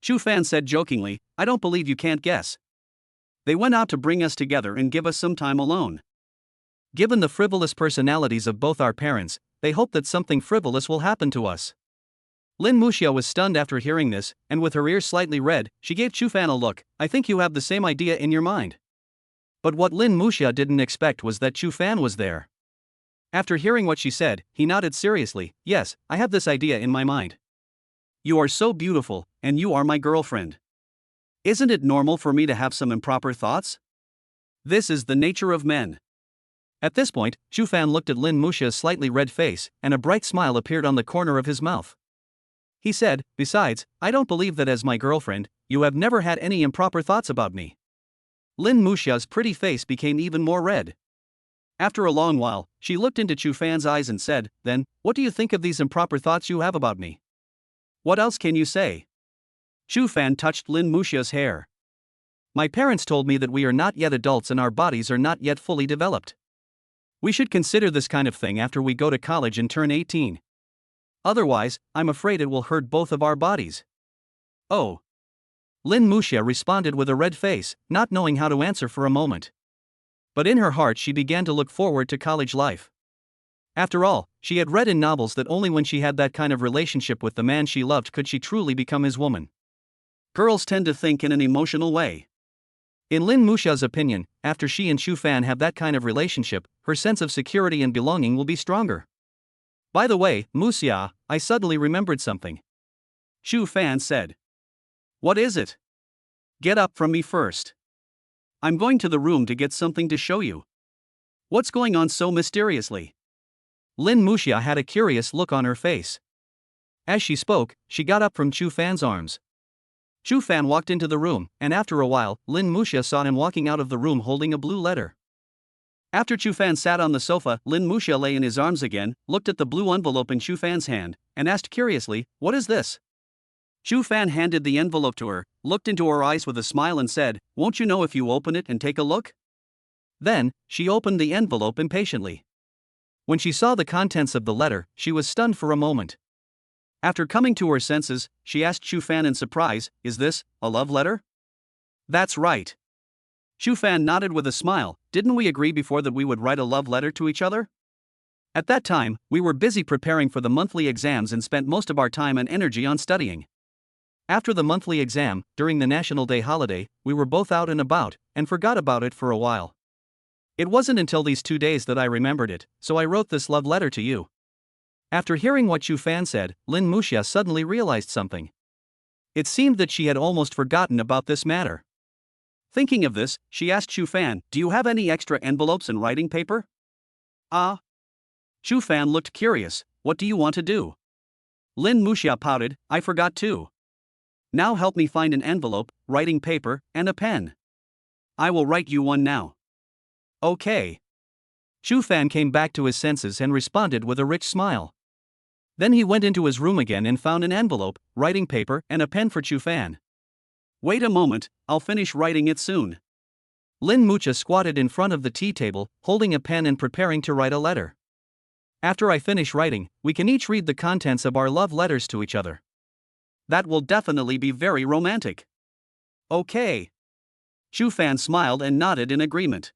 Chu Fan said jokingly, I don't believe you can't guess. They went out to bring us together and give us some time alone. Given the frivolous personalities of both our parents, they hope that something frivolous will happen to us. Lin Muxia was stunned after hearing this, and with her ears slightly red, she gave Chu Fan a look. I think you have the same idea in your mind. But what Lin Muxia didn't expect was that Chu Fan was there. After hearing what she said, he nodded seriously. Yes, I have this idea in my mind. You are so beautiful, and you are my girlfriend. Isn't it normal for me to have some improper thoughts? This is the nature of men. At this point, Chu Fan looked at Lin Muxia's slightly red face, and a bright smile appeared on the corner of his mouth. He said, besides, I don't believe that as my girlfriend, you have never had any improper thoughts about me. Lin Muxia's pretty face became even more red. After a long while, she looked into Chu Fan's eyes and said, then, what do you think of these improper thoughts you have about me? What else can you say? Chu Fan touched Lin Muxia's hair. My parents told me that we are not yet adults and our bodies are not yet fully developed. We should consider this kind of thing after we go to college and turn 18. Otherwise, I'm afraid it will hurt both of our bodies. Oh. Lin Muxia responded with a red face, not knowing how to answer for a moment. But in her heart she began to look forward to college life. After all, she had read in novels that only when she had that kind of relationship with the man she loved could she truly become his woman. Girls tend to think in an emotional way. In Lin Muxia's opinion, after she and Xu Fan have that kind of relationship, her sense of security and belonging will be stronger. By the way, Muxia, I suddenly remembered something. Xu Fan said. What is it? Get up from me first. I'm going to the room to get something to show you. What's going on so mysteriously? Lin Muxia had a curious look on her face. As she spoke, she got up from Xu Fan's arms. Xu Fan walked into the room, and after a while, Lin Muxia saw him walking out of the room holding a blue letter. After Xu Fan sat on the sofa, Lin Muxia lay in his arms again, looked at the blue envelope in Xu Fan's hand, and asked curiously, "What is this?" Xu Fan handed the envelope to her, looked into her eyes with a smile and said, "Won't you know if you open it and take a look?" Then, she opened the envelope impatiently. When she saw the contents of the letter, she was stunned for a moment. After coming to her senses, she asked Xu Fan in surprise, "Is this a love letter?" "That's right." Xu Fan nodded with a smile. "Didn't we agree before that we would write a love letter to each other?" At that time, we were busy preparing for the monthly exams and spent most of our time and energy on studying. After the monthly exam, during the National Day holiday, we were both out and about, and forgot about it for a while. It wasn't until these 2 days that I remembered it, so I wrote this love letter to you. After hearing what Xu Fan said, Lin Muxia suddenly realized something. It seemed that she had almost forgotten about this matter. Thinking of this, she asked Xu Fan, "Do you have any extra envelopes and writing paper?" "Ah." Xu Fan looked curious. "What do you want to do?" Lin Muxia pouted, "I forgot too. Now help me find an envelope, writing paper, and a pen. I will write you one now." "Okay." Xu Fan came back to his senses and responded with a rich smile. Then he went into his room again and found an envelope, writing paper, and a pen for Xu Fan. "Wait a moment, I'll finish writing it soon." Lin Muxia squatted in front of the tea table, holding a pen and preparing to write a letter. "After I finish writing, we can each read the contents of our love letters to each other. That will definitely be very romantic." "Okay." Xu Fan smiled and nodded in agreement.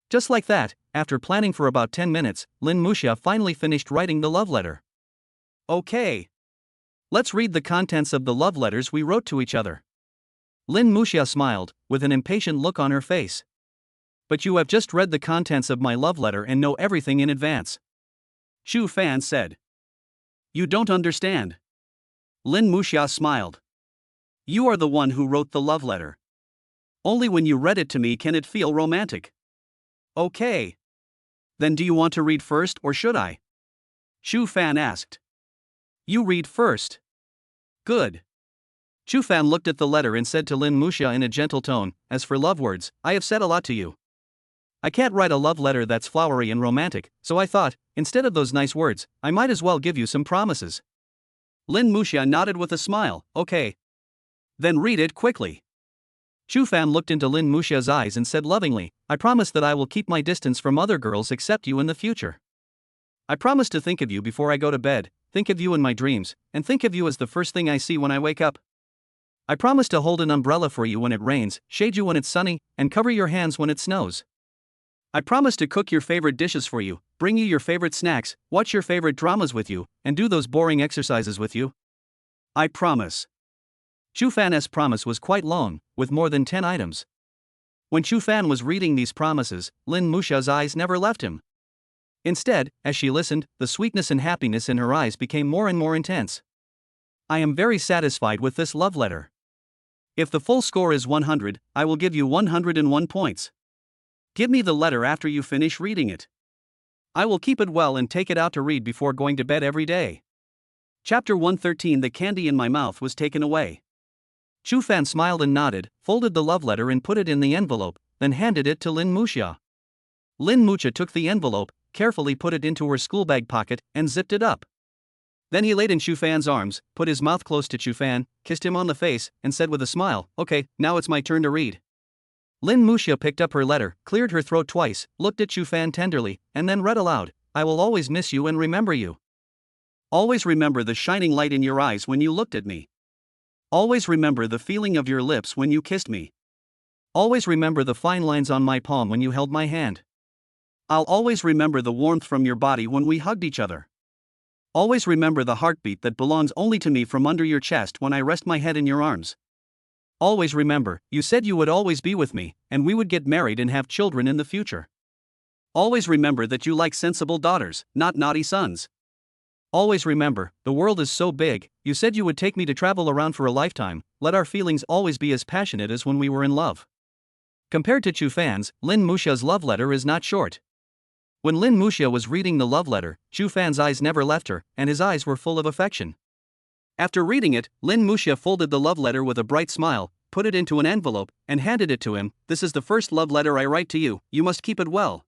Just like that, after planning for about 10 minutes, Lin Muxia finally finished writing the love letter. "Okay. Let's read the contents of the love letters we wrote to each other." Lin Muxia smiled, with an impatient look on her face. "But you have just read the contents of my love letter and know everything in advance," Xu Fan said. "You don't understand." Lin Muxia smiled. "You are the one who wrote the love letter. Only when you read it to me can it feel romantic." "Okay. Then do you want to read first or should I?" Xu Fan asked. "You read first." "Good." Xu Fan looked at the letter and said to Lin Muxia in a gentle tone, "As for love words, I have said a lot to you. I can't write a love letter that's flowery and romantic, so I thought, instead of those nice words, I might as well give you some promises." Lin Muxia nodded with a smile, "Okay. Then read it quickly." Xu Fan looked into Lin Muxia's eyes and said lovingly, "I promise that I will keep my distance from other girls except you in the future. I promise to think of you before I go to bed, think of you in my dreams, and think of you as the first thing I see when I wake up. I promise to hold an umbrella for you when it rains, shade you when it's sunny, and cover your hands when it snows. I promise to cook your favorite dishes for you, bring you your favorite snacks, watch your favorite dramas with you, and do those boring exercises with you. I promise." Xu Fan's promise was quite long, with more than 10 items. When Xu Fan was reading these promises, Lin Muxia's eyes never left him. Instead, as she listened, the sweetness and happiness in her eyes became more and more intense. "I am very satisfied with this love letter. If the full score is 100, I will give you 101 points. Give me the letter after you finish reading it. I will keep it well and take it out to read before going to bed every day." Chapter 113. The candy in my mouth was taken away. Xu Fan smiled and nodded, folded the love letter and put it in the envelope, then handed it to Lin Muxia. Lin Muxia took the envelope, carefully put it into her school bag pocket, and zipped it up. Then he laid in Xu Fan's arms, put his mouth close to Xu Fan, kissed him on the face, and said with a smile, "Okay, now it's my turn to read." Lin Muxia picked up her letter, cleared her throat twice, looked at Xu Fan tenderly, and then read aloud, "I will always miss you and remember you." Always remember the shining light in your eyes when you looked at me. Always remember the feeling of your lips when you kissed me. Always remember the fine lines on my palm when you held my hand. I'll always remember the warmth from your body when we hugged each other. Always remember the heartbeat that belongs only to me from under your chest when I rest my head in your arms. Always remember, you said you would always be with me, and we would get married and have children in the future. Always remember that you like sensible daughters, not naughty sons. Always remember, the world is so big, you said you would take me to travel around for a lifetime, let our feelings always be as passionate as when we were in love. Compared to Chu Fan's, Lin Muxia's love letter is not short. When Lin Muxia was reading the love letter, Chu Fan's eyes never left her, and his eyes were full of affection. After reading it, Lin Muxia folded the love letter with a bright smile, put it into an envelope, and handed it to him. This is the first love letter I write to you, you must keep it well.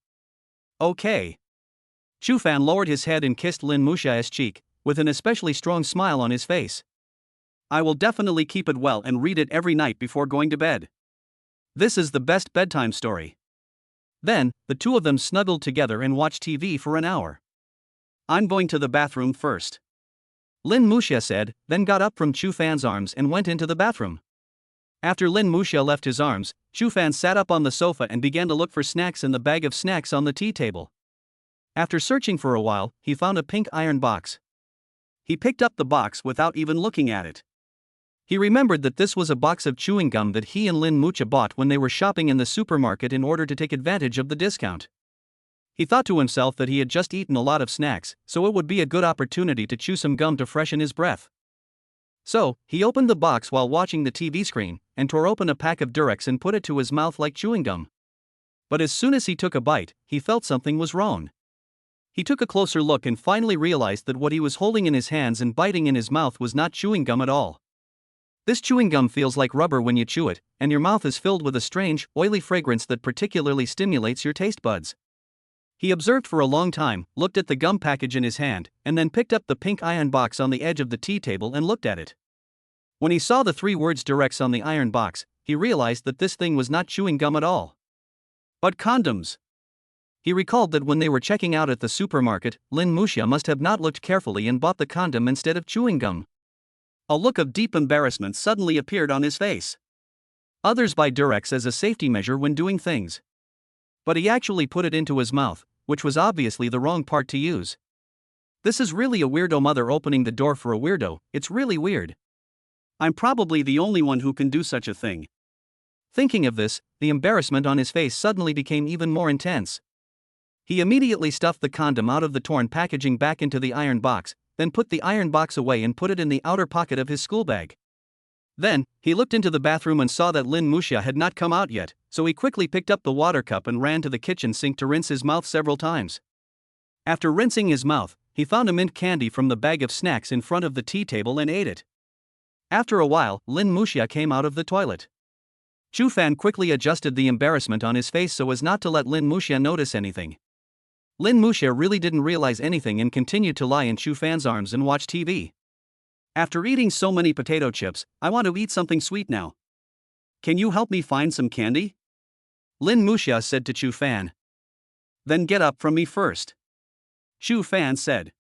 Okay. Chu Fan lowered his head and kissed Lin Muxia's cheek, with an especially strong smile on his face. I will definitely keep it well and read it every night before going to bed. This is the best bedtime story. Then, the two of them snuggled together and watched TV for an hour. I'm going to the bathroom first, Lin Muxia said, then got up from Chu Fan's arms and went into the bathroom. After Lin Muxia left his arms, Chu Fan sat up on the sofa and began to look for snacks in the bag of snacks on the tea table. After searching for a while, he found a pink iron box. He picked up the box without even looking at it. He remembered that this was a box of chewing gum that he and Lin Muxia bought when they were shopping in the supermarket in order to take advantage of the discount. He thought to himself that he had just eaten a lot of snacks, so it would be a good opportunity to chew some gum to freshen his breath. So, he opened the box while watching the TV screen, and tore open a pack of Durex and put it to his mouth like chewing gum. But as soon as he took a bite, he felt something was wrong. He took a closer look and finally realized that what he was holding in his hands and biting in his mouth was not chewing gum at all. This chewing gum feels like rubber when you chew it, and your mouth is filled with a strange, oily fragrance that particularly stimulates your taste buds. He observed for a long time, looked at the gum package in his hand, and then picked up the pink iron box on the edge of the tea table and looked at it. When he saw the 3 words Durex on the iron box, he realized that this thing was not chewing gum at all, but condoms. He recalled that when they were checking out at the supermarket, Lin Muxia must have not looked carefully and bought the condom instead of chewing gum. A look of deep embarrassment suddenly appeared on his face. Others buy Durex as a safety measure when doing things, but he actually put it into his mouth, which was obviously the wrong part to use. This is really a weirdo mother opening the door for a weirdo, it's really weird. I'm probably the only one who can do such a thing. Thinking of this, the embarrassment on his face suddenly became even more intense. He immediately stuffed the condom out of the torn packaging back into the iron box, then put the iron box away and put it in the outer pocket of his school bag. Then, he looked into the bathroom and saw that Lin Muxia had not come out yet, so he quickly picked up the water cup and ran to the kitchen sink to rinse his mouth several times. After rinsing his mouth, he found a mint candy from the bag of snacks in front of the tea table and ate it. After a while, Lin Muxia came out of the toilet. Chu Fan quickly adjusted the embarrassment on his face so as not to let Lin Muxia notice anything. Lin Muxia really didn't realize anything and continued to lie in Chu Fan's arms and watch TV. After eating so many potato chips, I want to eat something sweet now. Can you help me find some candy? Lin Muxia said to Chu Fan. Then get up from me first, Chu Fan said.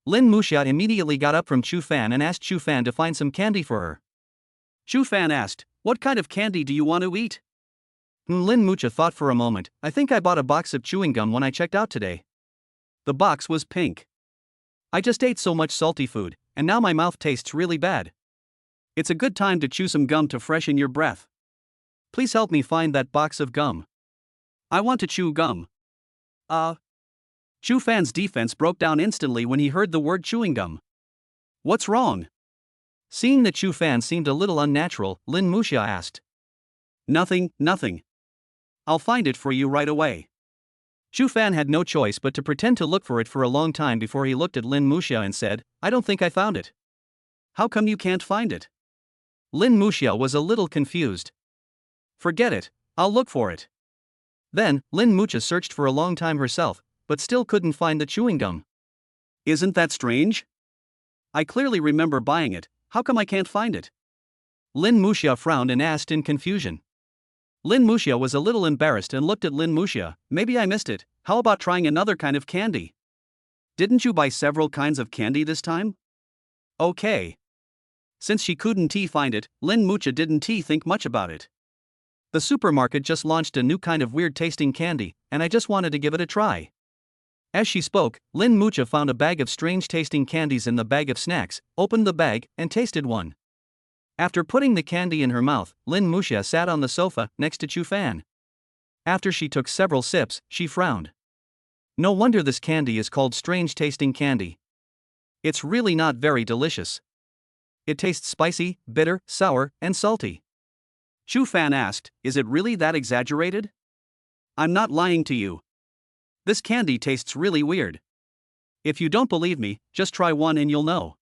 Lin Muxia immediately got up from Chu Fan and asked Chu Fan to find some candy for her. Chu Fan asked, what kind of candy do you want to eat? Lin Muxia thought for a moment. I think I bought a box of chewing gum when I checked out today. The box was pink. I just ate so much salty food, and now my mouth tastes really bad. It's a good time to chew some gum to freshen your breath. Please help me find that box of gum. I want to chew gum. Chu Fan's defense broke down instantly when he heard the word chewing gum. What's wrong? Seeing that Chu Fan seemed a little unnatural, Lin Muxia asked. Nothing. I'll find it for you right away. Chu Fan had no choice but to pretend to look for it for a long time before he looked at Lin Muxia and said, I don't think I found it. How come you can't find it? Lin Muxia was a little confused. Forget it, I'll look for it. Then, Lin Muxia searched for a long time herself, but still couldn't find the chewing gum. Isn't that strange? I clearly remember buying it, how come I can't find it? Lin Muxia frowned and asked in confusion. Lin Muxia was a little embarrassed and looked at Lin Muxia. Maybe I missed it, how about trying another kind of candy? Didn't you buy several kinds of candy this time? Okay. Since she couldn't find it, Lin Mucha didn't think much about it. The supermarket just launched a new kind of weird tasting candy, and I just wanted to give it a try. As she spoke, Lin Mucha found a bag of strange tasting candies in the bag of snacks, opened the bag, and tasted one. After putting the candy in her mouth, Lin Mucha sat on the sofa next to Chu Fan. After she took several sips, she frowned. No wonder this candy is called strange tasting candy. It's really not very delicious. It tastes spicy, bitter, sour, and salty. Chu Fan asked, "Is it really that exaggerated?" "I'm not lying to you. This candy tastes really weird. If you don't believe me, just try one and you'll know."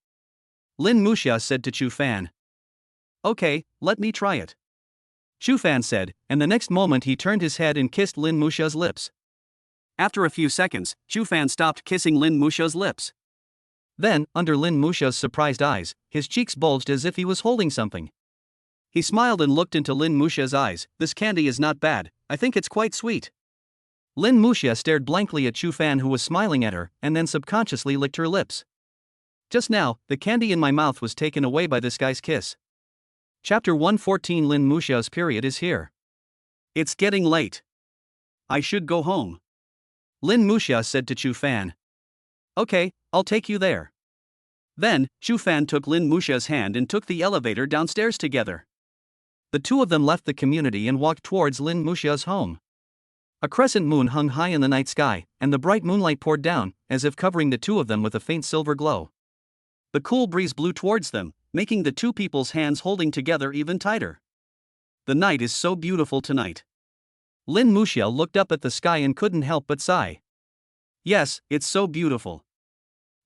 Lin Muxia said to Chu Fan. "Okay, let me try it." Chu Fan said, and the next moment he turned his head and kissed Lin Muxia's lips. After a few seconds, Chu Fan stopped kissing Lin Muxia's lips. Then, under Lin Muxia's surprised eyes, his cheeks bulged as if he was holding something. He smiled and looked into Lin Muxia's eyes. "This candy is not bad, I think it's quite sweet." Lin Muxia stared blankly at Chu Fan, who was smiling at her, and then subconsciously licked her lips. Just now, the candy in my mouth was taken away by this guy's kiss. Chapter 114. Lin Muxia's period is here. It's getting late. I should go home. Lin Muxia said to Chu Fan. Okay, I'll take you there. Then, Chu Fan took Lin Muxia's hand and took the elevator downstairs together. The two of them left the community and walked towards Lin Muxia's home. A crescent moon hung high in the night sky, and the bright moonlight poured down, as if covering the two of them with a faint silver glow. The cool breeze blew towards them, making the two people's hands holding together even tighter. The night is so beautiful tonight. Lin Muxia looked up at the sky and couldn't help but sigh. Yes, it's so beautiful.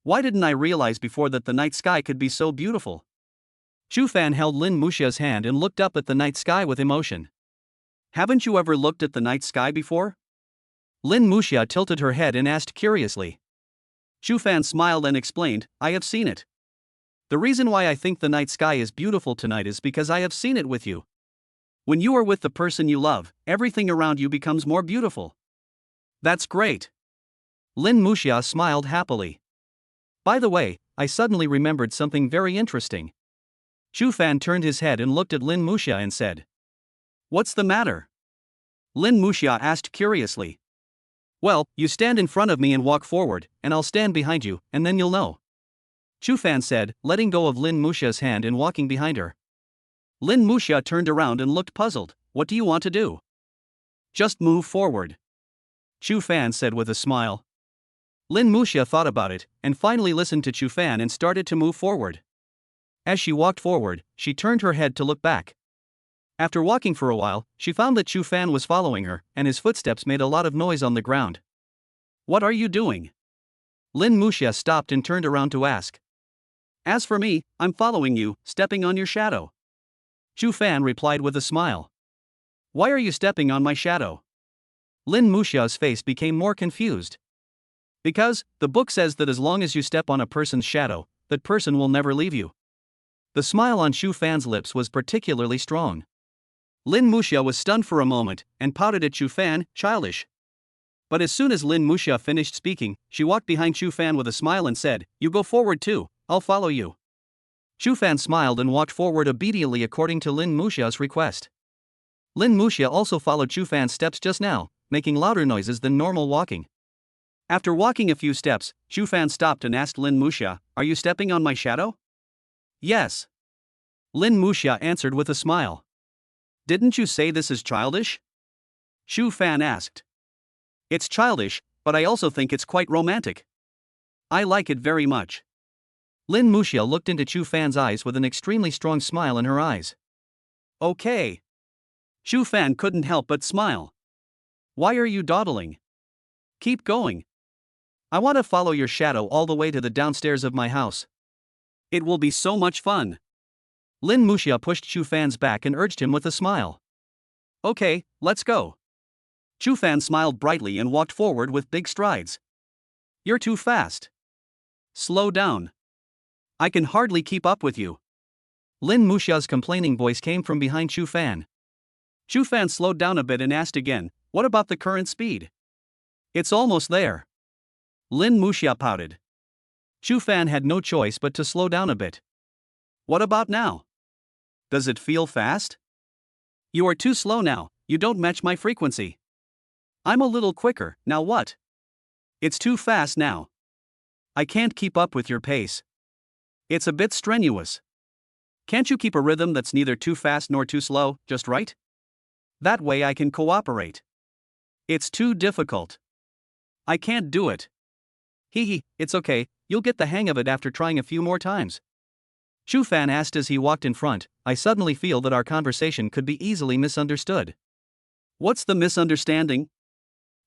Why didn't I realize before that the night sky could be so beautiful? Chu Fan held Lin Muxia's hand and looked up at the night sky with emotion. Haven't you ever looked at the night sky before? Lin Muxia tilted her head and asked curiously. Chu Fan smiled and explained, I have seen it. The reason why I think the night sky is beautiful tonight is because I have seen it with you. When you are with the person you love, everything around you becomes more beautiful. That's great. Lin Muxia smiled happily. By the way, I suddenly remembered something very interesting. Chu Fan turned his head and looked at Lin Muxia and said. What's the matter? Lin Muxia asked curiously. Well, you stand in front of me and walk forward, and I'll stand behind you, and then you'll know. Chu Fan said, letting go of Lin Muxia's hand and walking behind her. Lin Muxia turned around and looked puzzled. What do you want to do? Just move forward. Chu Fan said with a smile. Lin Muxia thought about it, and finally listened to Chu Fan and started to move forward. As she walked forward, she turned her head to look back. After walking for a while, she found that Chu Fan was following her, and his footsteps made a lot of noise on the ground. What are you doing? Lin Muxia stopped and turned around to ask. As for me, I'm following you, stepping on your shadow. Chu Fan replied with a smile. Why are you stepping on my shadow? Lin Muxia's face became more confused. Because, the book says that as long as you step on a person's shadow, that person will never leave you. The smile on Chu Fan's lips was particularly strong. Lin Muxia was stunned for a moment, and pouted at Chu Fan, childish. But as soon as Lin Muxia finished speaking, she walked behind Chu Fan with a smile and said, You go forward too, I'll follow you. Chu Fan smiled and walked forward obediently according to Lin Muxia's request. Lin Muxia also followed Chu Fan's steps just now, making louder noises than normal walking. After walking a few steps, Chu Fan stopped and asked Lin Muxia, Are you stepping on my shadow? Yes. Lin Muxia answered with a smile. Didn't you say this is childish? Chu Fan asked. It's childish, but I also think it's quite romantic. I like it very much. Lin Muxia looked into Chu Fan's eyes with an extremely strong smile in her eyes. Okay. Chu Fan couldn't help but smile. Why are you dawdling? Keep going. I want to follow your shadow all the way to the downstairs of my house. It will be so much fun. Lin Muxia pushed Chu Fan's back and urged him with a smile. Okay, let's go. Chu Fan smiled brightly and walked forward with big strides. You're too fast. Slow down. I can hardly keep up with you. Lin Muxia's complaining voice came from behind Chu Fan. Chu Fan slowed down a bit and asked again, What about the current speed? It's almost there. Lin Muxia pouted. Chu Fan had no choice but to slow down a bit. What about now? Does it feel fast? You are too slow now, you don't match my frequency. I'm a little quicker, now what? It's too fast now. I can't keep up with your pace. It's a bit strenuous. Can't you keep a rhythm that's neither too fast nor too slow, just right? That way I can cooperate. It's too difficult. I can't do it. Hee, it's okay, you'll get the hang of it after trying a few more times. Chu Fan asked as he walked in front. I suddenly feel that our conversation could be easily misunderstood. What's the misunderstanding?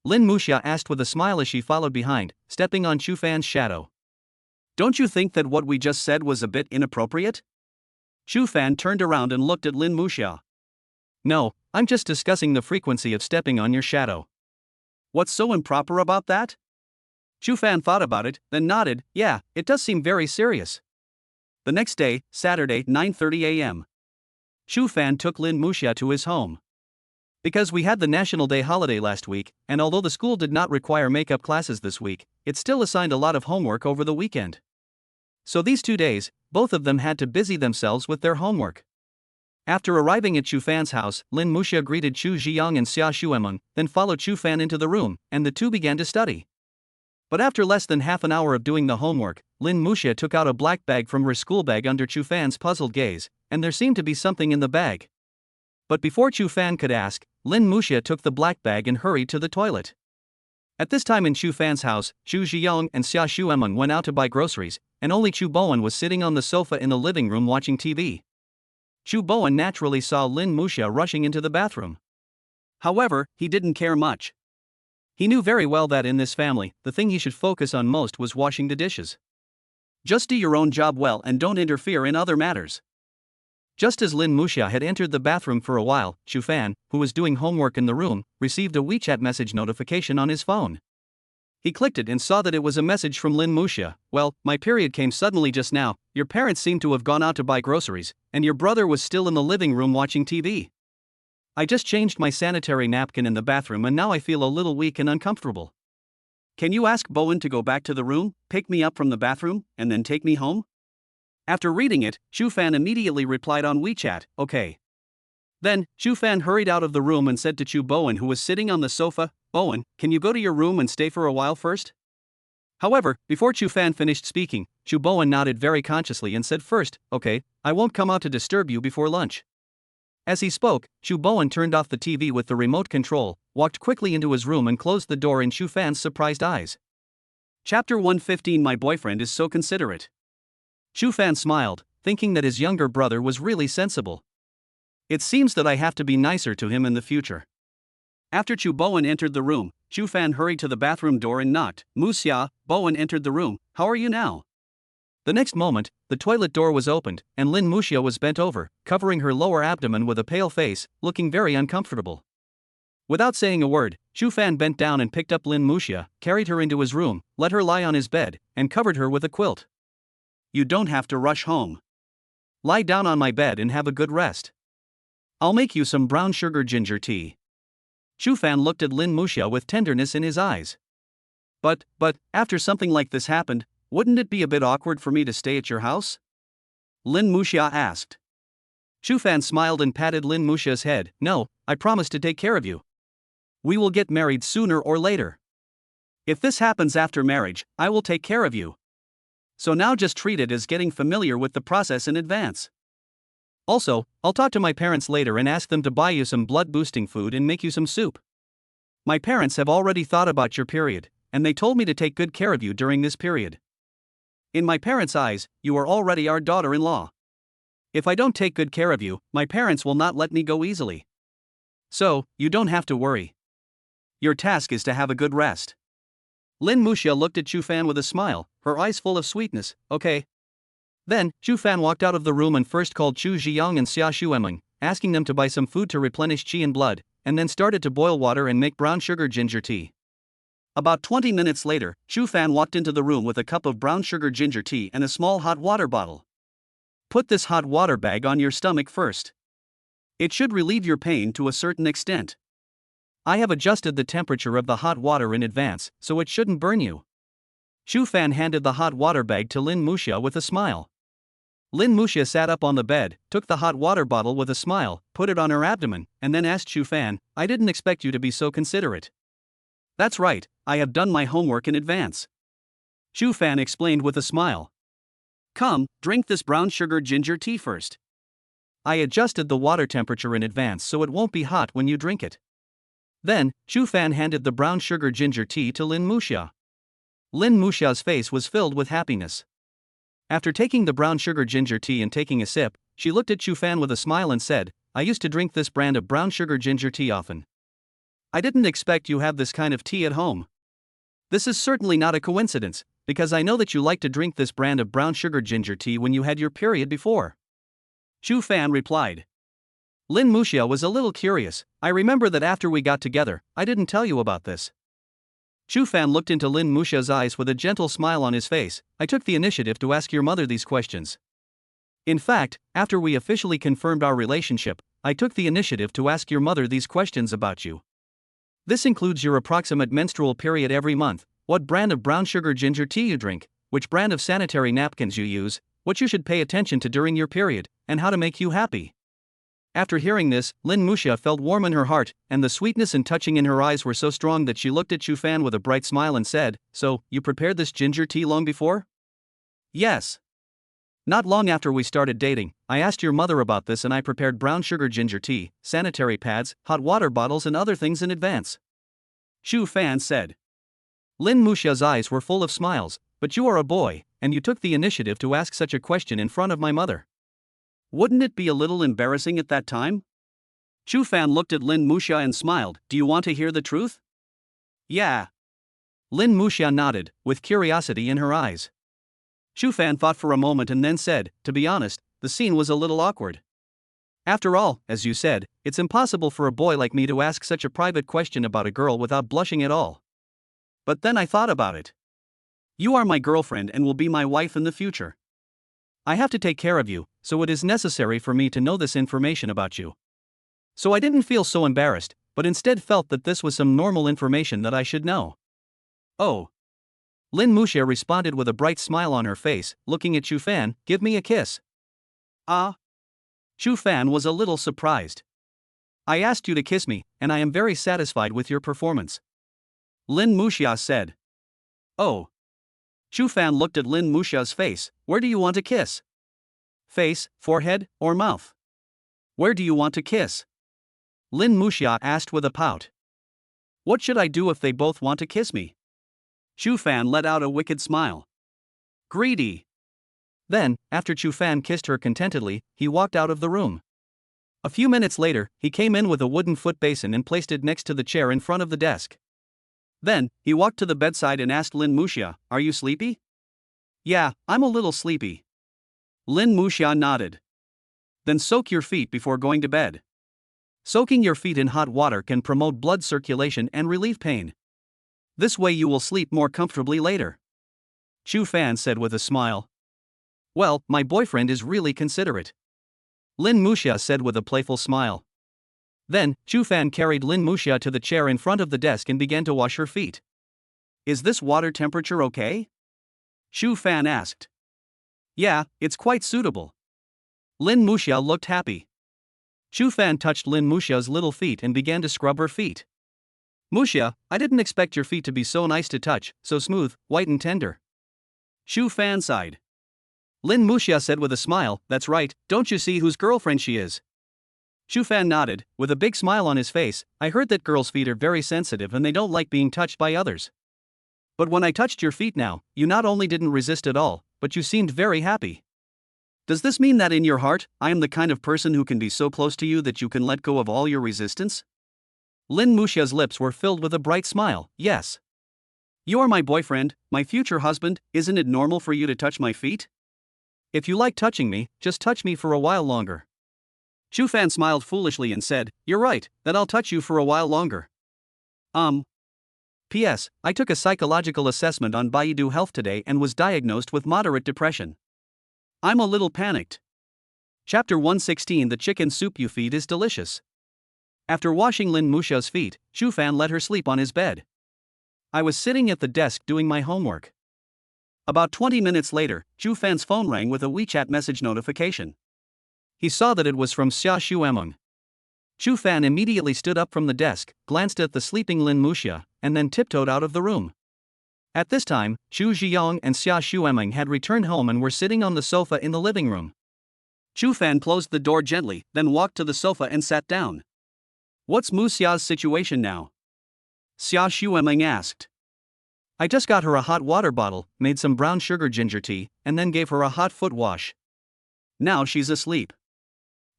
Lin Muxia asked with a smile as she followed behind, stepping on Chu Fan's shadow. Don't you think that what we just said was a bit inappropriate? Chu Fan turned around and looked at Lin Muxia. No, I'm just discussing the frequency of stepping on your shadow. What's so improper about that? Chu Fan thought about it, then nodded. Yeah, it does seem very serious. The next day, Saturday, 9:30 a.m. Chu Fan took Lin Muxia to his home. Because we had the National Day holiday last week, and although the school did not require makeup classes this week, it still assigned a lot of homework over the weekend. So these 2 days, both of them had to busy themselves with their homework. After arriving at Chu Fan's house, Lin Muxia greeted Chu Ziyang and Xia Xuemeng, then followed Chu Fan into the room, and the two began to study. But after less than half an hour of doing the homework, Lin Muxia took out a black bag from her school bag under Chu Fan's puzzled gaze, and there seemed to be something in the bag. But before Chu Fan could ask, Lin Muxia took the black bag and hurried to the toilet. At this time in Chu Fan's house, Chu Ziyang and Xia Xuemeng went out to buy groceries, and only Chu Bowen was sitting on the sofa in the living room watching TV. Chu Bowen naturally saw Lin Muxia rushing into the bathroom. However, he didn't care much. He knew very well that in this family, the thing he should focus on most was washing the dishes. Just do your own job well and don't interfere in other matters. Just as Lin Muxia had entered the bathroom for a while, Chu Fan, who was doing homework in the room, received a WeChat message notification on his phone. He clicked it and saw that it was a message from Lin Muxia. Well, my period came suddenly just now, your parents seem to have gone out to buy groceries, and your brother was still in the living room watching TV. I just changed my sanitary napkin in the bathroom and now I feel a little weak and uncomfortable. Can you ask Bowen to go back to the room, pick me up from the bathroom, and then take me home? After reading it, Chu Fan immediately replied on WeChat, okay. Then, Chu Fan hurried out of the room and said to Chu Bowen, who was sitting on the sofa, Bowen, can you go to your room and stay for a while first? However, before Chu Fan finished speaking, Chu Bowen nodded very consciously and said first, okay, I won't come out to disturb you before lunch. As he spoke, Chu Bowen turned off the TV with the remote control, walked quickly into his room and closed the door in Chu Fan's surprised eyes. Chapter 115. My boyfriend is so considerate. Chu Fan smiled, thinking that his younger brother was really sensible. It seems that I have to be nicer to him in the future. After Chu Bowen entered the room, Chu Fan hurried to the bathroom door and knocked. Muxia, Bowen entered the room. How are you now? The next moment, the toilet door was opened, and Lin Muxia was bent over, covering her lower abdomen with a pale face, looking very uncomfortable. Without saying a word, Chu Fan bent down and picked up Lin Muxia, carried her into his room, let her lie on his bed, and covered her with a quilt. You don't have to rush home. Lie down on my bed and have a good rest. I'll make you some brown sugar ginger tea. Chu Fan looked at Lin Muxia with tenderness in his eyes. But, after something like this happened, wouldn't it be a bit awkward for me to stay at your house? Lin Muxia asked. Chu Fan smiled and patted Lin Muxia's head. No, I promise to take care of you. We will get married sooner or later. If this happens after marriage, I will take care of you. So now just treat it as getting familiar with the process in advance. Also, I'll talk to my parents later and ask them to buy you some blood-boosting food and make you some soup. My parents have already thought about your period, and they told me to take good care of you during this period. In my parents' eyes, you are already our daughter-in-law. If I don't take good care of you, my parents will not let me go easily. So, you don't have to worry. Your task is to have a good rest. Lin Muxia looked at Chu Fan with a smile, her eyes full of sweetness. Okay. Then, Chu Fan walked out of the room and first called Chu Ziyang and Xia Xuemeng, asking them to buy some food to replenish qi and blood, and then started to boil water and make brown sugar ginger tea. About 20 minutes later, Chu Fan walked into the room with a cup of brown sugar ginger tea and a small hot water bottle. Put this hot water bag on your stomach first. It should relieve your pain to a certain extent. I have adjusted the temperature of the hot water in advance, so it shouldn't burn you. Shu Fan handed the hot water bag to Lin Muxia with a smile. Lin Muxia sat up on the bed, took the hot water bottle with a smile, put it on her abdomen, and then asked Shu Fan, "I didn't expect you to be so considerate." "That's right, I have done my homework in advance," Shu Fan explained with a smile. "Come, drink this brown sugar ginger tea first. I adjusted the water temperature in advance so it won't be hot when you drink it." Then, Shu Fan handed the brown sugar ginger tea to Lin Muxia. Lin Muxia's face was filled with happiness. After taking the brown sugar ginger tea and taking a sip, she looked at Shu Fan with a smile and said, "I used to drink this brand of brown sugar ginger tea often. I didn't expect you have this kind of tea at home. This is certainly not a coincidence, because I know that you like to drink this brand of brown sugar ginger tea when you had your period before." Shu Fan replied. Lin Muxia was a little curious. "I remember that after we got together, I didn't tell you about this." Shu Fan looked into Lin Muxia's eyes with a gentle smile on his face. "I took the initiative to ask your mother these questions. In fact, after we officially confirmed our relationship, I took the initiative to ask your mother these questions about you. This includes your approximate menstrual period every month, what brand of brown sugar ginger tea you drink, which brand of sanitary napkins you use, what you should pay attention to during your period, and how to make you happy." After hearing this, Lin Muxia felt warm in her heart, and the sweetness and touching in her eyes were so strong that she looked at Shu Fan with a bright smile and said, "So, you prepared this ginger tea long before?" "Yes. Not long after we started dating, I asked your mother about this and I prepared brown sugar ginger tea, sanitary pads, hot water bottles and other things in advance," Shu Fan said. Lin Muxia's eyes were full of smiles. "But you are a boy, and you took the initiative to ask such a question in front of my mother. Wouldn't it be a little embarrassing at that time?" Shu Fan looked at Lin Muxia and smiled. "Do you want to hear the truth?" "Yeah." Lin Muxia nodded, with curiosity in her eyes. Shu Fan thought for a moment and then said, "To be honest, the scene was a little awkward. After all, as you said, it's impossible for a boy like me to ask such a private question about a girl without blushing at all. But then I thought about it. You are my girlfriend and will be my wife in the future. I have to take care of you, so it is necessary for me to know this information about you. So I didn't feel so embarrassed, but instead felt that this was some normal information that I should know." "Oh." Lin Muxia responded with a bright smile on her face, looking at Shu Fan. "Give me a kiss." "Ah?" Shu Fan was a little surprised. "I asked you to kiss me, and I am very satisfied with your performance," Lin Muxia said. "Oh." Shu Fan looked at Lin Muxia's face. "Where do you want to kiss? Face, forehead, or mouth? Where do you want to kiss?" Lin Muxia asked with a pout. "What should I do if they both want to kiss me?" Shu Fan let out a wicked smile. "Greedy." Then, after Shu Fan kissed her contentedly, he walked out of the room. A few minutes later, he came in with a wooden foot basin and placed it next to the chair in front of the desk. Then, he walked to the bedside and asked Lin Muxia, "Are you sleepy?" "Yeah, I'm a little sleepy." Lin Muxia nodded. "Then soak your feet before going to bed. Soaking your feet in hot water can promote blood circulation and relieve pain. This way you will sleep more comfortably later," Shu Fan said with a smile. "Well, my boyfriend is really considerate," Lin Muxia said with a playful smile. Then, Shu Fan carried Lin Muxia to the chair in front of the desk and began to wash her feet. "Is this water temperature okay?" Shu Fan asked. "Yeah, it's quite suitable." Lin Muxia looked happy. Shu Fan touched Lin Muxia's little feet and began to scrub her feet. "Muxia, I didn't expect your feet to be so nice to touch, so smooth, white and tender." Shu Fan sighed. Lin Muxia said with a smile, "That's right, don't you see whose girlfriend she is?" Shu Fan nodded, with a big smile on his face. "I heard that girls' feet are very sensitive and they don't like being touched by others. But when I touched your feet now, you not only didn't resist at all, but you seemed very happy. Does this mean that in your heart, I am the kind of person who can be so close to you that you can let go of all your resistance?" Lin Muxia's lips were filled with a bright smile. "Yes. You are my boyfriend, my future husband, isn't it normal for you to touch my feet? If you like touching me, just touch me for a while longer." Shu Fan smiled foolishly and said, "You're right, then I'll touch you for a while longer. P.S. I took a psychological assessment on Baidu Health today and was diagnosed with moderate depression. I'm a little panicked." Chapter 116. The chicken soup you feed is delicious. After washing Lin Muxia's feet, Shu Fan let her sleep on his bed. "I was sitting at the desk doing my homework. About 20 minutes later, Chu Fan's phone rang with a WeChat message notification. He saw that it was from Xia Xuemeng. Chu Fan immediately stood up from the desk, glanced at the sleeping Lin Muxia, and then tiptoed out of the room. At this time, Chu Zhiyong and Xia Xuemeng had returned home and were sitting on the sofa in the living room. Chu Fan closed the door gently, then walked to the sofa and sat down. "What's Muxia's situation now?" Xia Xuemeng asked. "I just got her a hot water bottle, made some brown sugar ginger tea, and then gave her a hot foot wash. Now she's asleep,"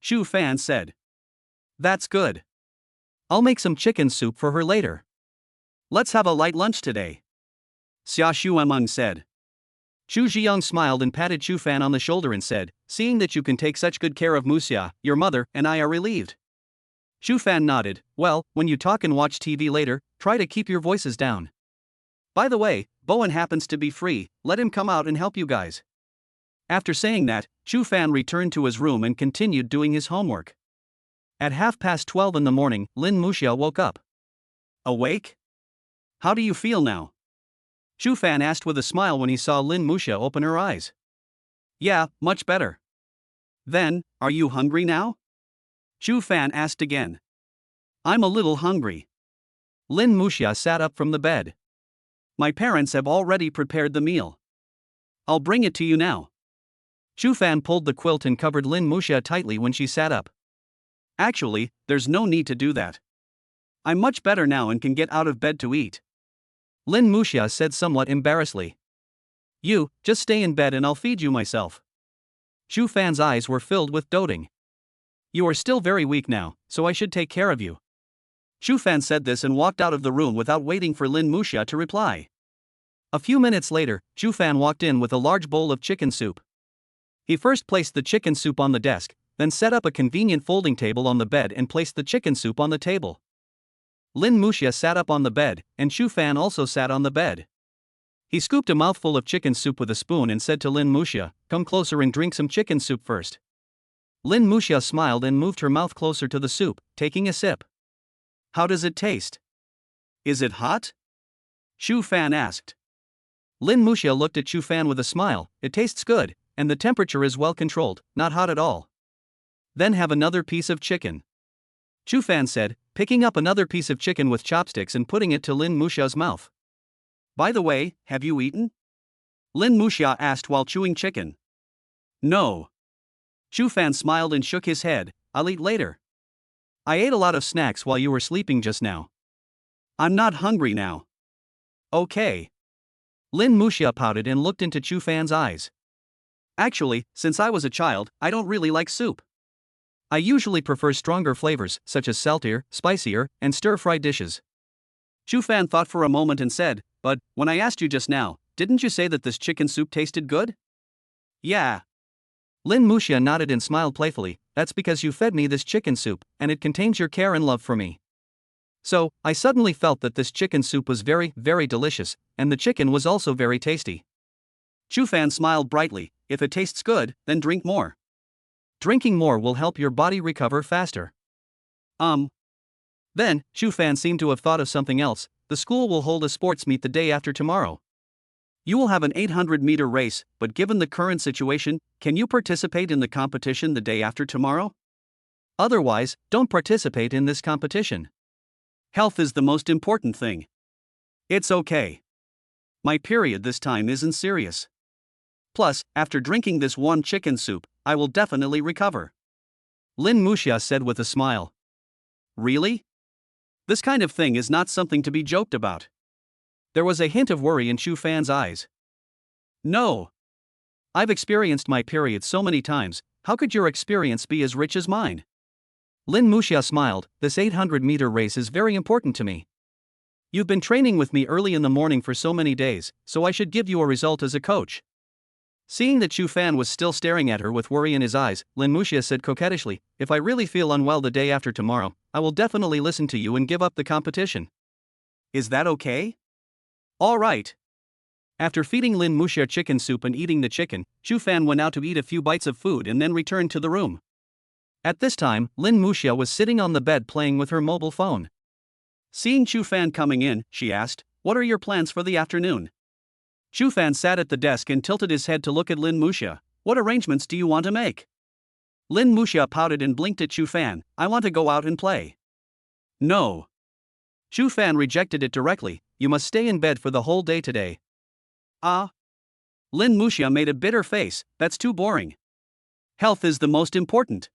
Chu Fan said. "That's good. I'll make some chicken soup for her later. Let's have a light lunch today," Xia Xuemeng said. Chu Zhiyong smiled and patted Chu Fan on the shoulder and said, "Seeing that you can take such good care of Muxia, your mother and I are relieved." Chu Fan nodded. "Well, when you talk and watch TV later, try to keep your voices down. By the way, Bowen happens to be free, let him come out and help you guys." After saying that, Chu Fan returned to his room and continued doing his homework. At 12:30 in the morning, Lin Muxia woke up. "Awake? How do you feel now?" Chu Fan asked with a smile when he saw Lin Muxia open her eyes. "Yeah, much better." "Then, are you hungry now?" Chu Fan asked again. "I'm a little hungry." Lin Muxia sat up from the bed. "My parents have already prepared the meal. I'll bring it to you now." Chu Fan pulled the quilt and covered Lin Muxia tightly when she sat up. "Actually, there's no need to do that. I'm much better now and can get out of bed to eat," Lin Muxia said somewhat embarrassedly. "You, just stay in bed and I'll feed you myself." Chu Fan's eyes were filled with doting. "You are still very weak now, so I should take care of you." Chu Fan said this and walked out of the room without waiting for Lin Muxia to reply. A few minutes later, Chu Fan walked in with a large bowl of chicken soup. He first placed the chicken soup on the desk, then set up a convenient folding table on the bed and placed the chicken soup on the table. Lin Muxia sat up on the bed, and Chu Fan also sat on the bed. He scooped a mouthful of chicken soup with a spoon and said to Lin Muxia, "Come closer and drink some chicken soup first." Lin Muxia smiled and moved her mouth closer to the soup, taking a sip. "How does it taste? Is it hot?" Chu Fan asked. Lin Muxia looked at Chu Fan with a smile. "It tastes good, and the temperature is well controlled, not hot at all." "Then have another piece of chicken," Chu Fan said, picking up another piece of chicken with chopsticks and putting it to Lin Muxia's mouth. "By the way, have you eaten?" Lin Muxia asked while chewing chicken. "No." Chu Fan smiled and shook his head. "I'll eat later. I ate a lot of snacks while you were sleeping just now. I'm not hungry now." "Okay." Lin Muxia pouted and looked into Chu Fan's eyes. "Actually, since I was a child, I don't really like soup. I usually prefer stronger flavors, such as saltier, spicier, and stir-fried dishes." Chu Fan thought for a moment and said, "But, when I asked you just now, didn't you say that this chicken soup tasted good?" "Yeah." Lin Muxia nodded and smiled playfully. "That's because you fed me this chicken soup, and it contains your care and love for me. So, I suddenly felt that this chicken soup was very, very delicious, and the chicken was also very tasty." Chu Fan smiled brightly. "If it tastes good, then drink more. Drinking more will help your body recover faster." Then, Chu Fan seemed to have thought of something else. "The school will hold a sports meet the day after tomorrow. You will have an 800-meter race, but given the current situation, can you participate in the competition the day after tomorrow? Otherwise, don't participate in this competition. Health is the most important thing." "It's okay. My period this time isn't serious. Plus, after drinking this warm chicken soup, I will definitely recover," Lin Muxia said with a smile. "Really? This kind of thing is not something to be joked about." There was a hint of worry in Chu Fan's eyes. "No. I've experienced my period so many times, how could your experience be as rich as mine?" Lin Muxia smiled. "This 800-meter race is very important to me. You've been training with me early in the morning for so many days, so I should give you a result as a coach." Seeing that Chu Fan was still staring at her with worry in his eyes, Lin Muxia said coquettishly, "If I really feel unwell the day after tomorrow, I will definitely listen to you and give up the competition. Is that okay?" "All right." After feeding Lin Muxia chicken soup and eating the chicken, Chu Fan went out to eat a few bites of food and then returned to the room. At this time, Lin Muxia was sitting on the bed playing with her mobile phone. Seeing Chu Fan coming in, she asked, "What are your plans for the afternoon?" Shu Fan sat at the desk and tilted his head to look at Lin Muxia. What arrangements do you want to make? Lin Muxia pouted and blinked at Shu Fan. I want to go out and play. No. Shu Fan rejected it directly. You must stay in bed for the whole day today. Ah. Lin Muxia made a bitter face. That's too boring. Health is the most important.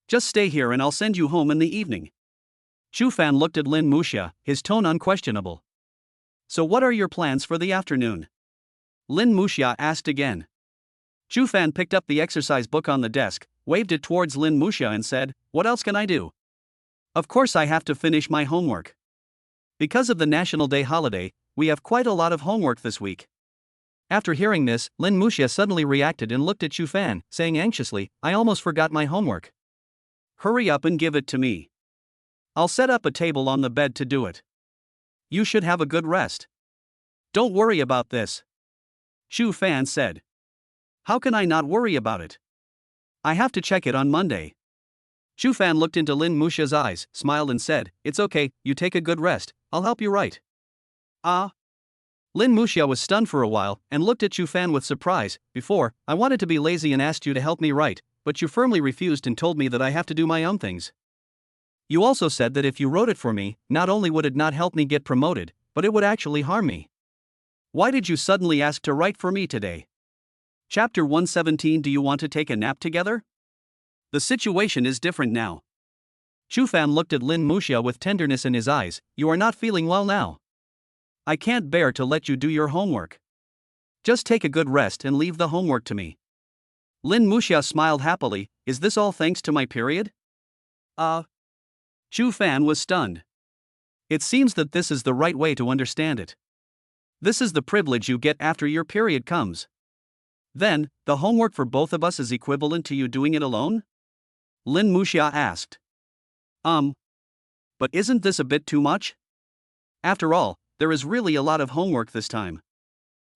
Just stay here and I'll send you home in the evening. Shu Fan looked at Lin Muxia, his tone unquestionable. So what are your plans for the afternoon? Lin Muxia asked again. Shu Fan picked up the exercise book on the desk, waved it towards Lin Muxia and said, What else can I do? Of course I have to finish my homework. Because of the National Day holiday, we have quite a lot of homework this week. After hearing this, Lin Muxia suddenly reacted and looked at Shu Fan, saying anxiously, I almost forgot my homework. Hurry up and give it to me. I'll set up a table on the bed to do it. You should have a good rest. Don't worry about this. Shu Fan said. How can I not worry about it? I have to check it on Monday. Shu Fan looked into Lin Muxia's eyes, smiled and said, It's okay, you take a good rest, I'll help you write. Ah. Lin Muxia was stunned for a while and looked at Shu Fan with surprise. Before, I wanted to be lazy and asked you to help me write, but you firmly refused and told me that I have to do my own things. You also said that if you wrote it for me, not only would it not help me get promoted, but it would actually harm me. Why did you suddenly ask to write for me today? Chapter 117. Do you want to take a nap together? The situation is different now. Shu Fan looked at Lin Muxia with tenderness in his eyes. You are not feeling well now. I can't bear to let you do your homework. Just take a good rest and leave the homework to me. Lin Muxia smiled happily. Is this all thanks to my period? Shu Fan was stunned. It seems that this is the right way to understand it. This is the privilege you get after your period comes. Then, the homework for both of us is equivalent to you doing it alone? Lin Muxia asked. But isn't this a bit too much? After all, there is really a lot of homework this time.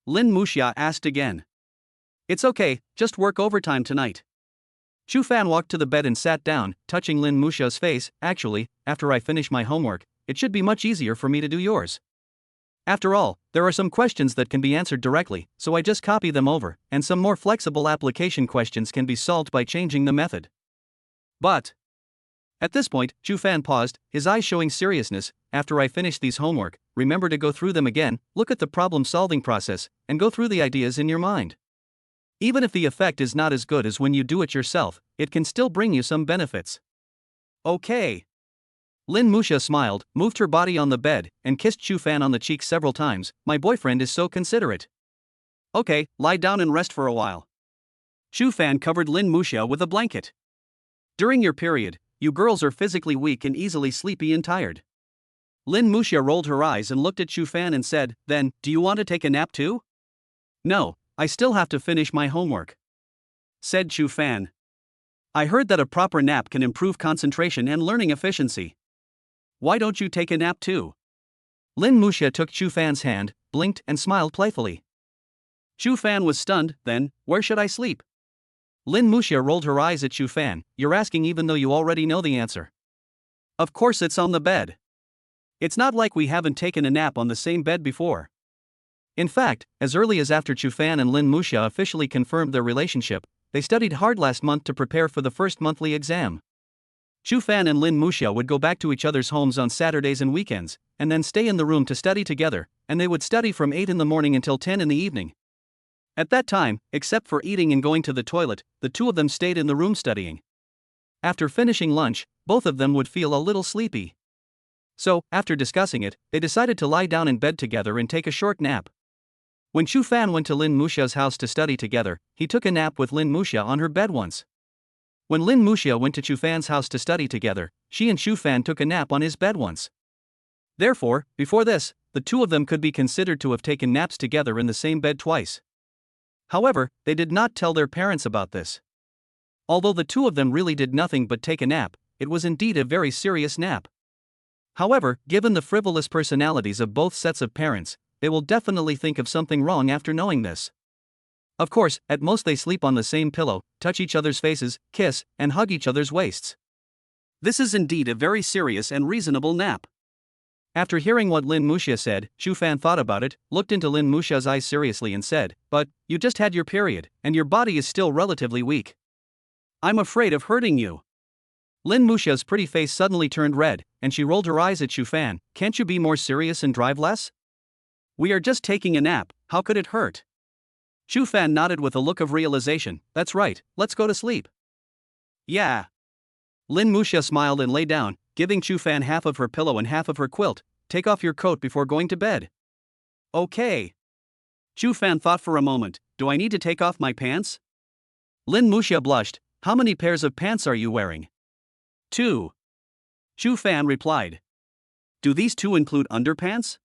Lin Muxia asked again. It's okay, just work overtime tonight. Shu Fan walked to the bed and sat down, touching Lin Muxia's face. Actually, after I finish my homework, it should be much easier for me to do yours. After all, there are some questions that can be answered directly, so I just copy them over, and some more flexible application questions can be solved by changing the method. But at this point, Shu Fan paused, his eyes showing seriousness. After I finish these homework, remember to go through them again, look at the problem-solving process, and go through the ideas in your mind. Even if the effect is not as good as when you do it yourself, it can still bring you some benefits. Okay. Lin Muxia smiled, moved her body on the bed, and kissed Shu Fan on the cheek several times. My boyfriend is so considerate. Okay, lie down and rest for a while. Shu Fan covered Lin Muxia with a blanket. During your period, you girls are physically weak and easily sleepy and tired. Lin Muxia rolled her eyes and looked at Shu Fan and said, Then, do you want to take a nap too? No, I still have to finish my homework. Said Shu Fan. I heard that a proper nap can improve concentration and learning efficiency. Why don't you take a nap too? Lin Muxia took Shu Fan's hand, blinked and smiled playfully. Shu Fan was stunned. Then, where should I sleep? Lin Muxia rolled her eyes at Shu Fan. You're asking even though you already know the answer. Of course it's on the bed. It's not like we haven't taken a nap on the same bed before. In fact, as early as after Shu Fan and Lin Muxia officially confirmed their relationship, they studied hard last month to prepare for the first monthly exam. Shu Fan and Lin Muxia would go back to each other's homes on Saturdays and weekends, and then stay in the room to study together, and they would study from 8 in the morning until 10 in the evening. At that time, except for eating and going to the toilet, the two of them stayed in the room studying. After finishing lunch, both of them would feel a little sleepy. So, after discussing it, they decided to lie down in bed together and take a short nap. When Shu Fan went to Lin Muxia's house to study together, he took a nap with Lin Muxia on her bed once. When Lin Muxia went to Shu Fan's house to study together, she and Shu Fan took a nap on his bed once. Therefore, before this, the two of them could be considered to have taken naps together in the same bed twice. However, they did not tell their parents about this. Although the two of them really did nothing but take a nap, it was indeed a very serious nap. However, given the frivolous personalities of both sets of parents, they will definitely think of something wrong after knowing this. Of course, at most they sleep on the same pillow, touch each other's faces, kiss, and hug each other's waists. This is indeed a very serious and reasonable nap. After hearing what Lin Muxia said, Shu Fan thought about it, looked into Lin Muxia's eyes seriously and said, "But, you just had your period, and your body is still relatively weak. I'm afraid of hurting you." Lin Muxia's pretty face suddenly turned red, and she rolled her eyes at Shu Fan. "Can't you be more serious and drive less? We are just taking a nap, how could it hurt?" Shu Fan nodded with a look of realization. "That's right, let's go to sleep." "Yeah." Lin Muxia smiled and lay down, giving Shu Fan half of her pillow and half of her quilt. "Take off your coat before going to bed." "Okay." Shu Fan thought for a moment. "Do I need to take off my pants?" Lin Muxia blushed. "How many pairs of pants are you wearing?" "2." Shu Fan replied. "Do these two include underpants?"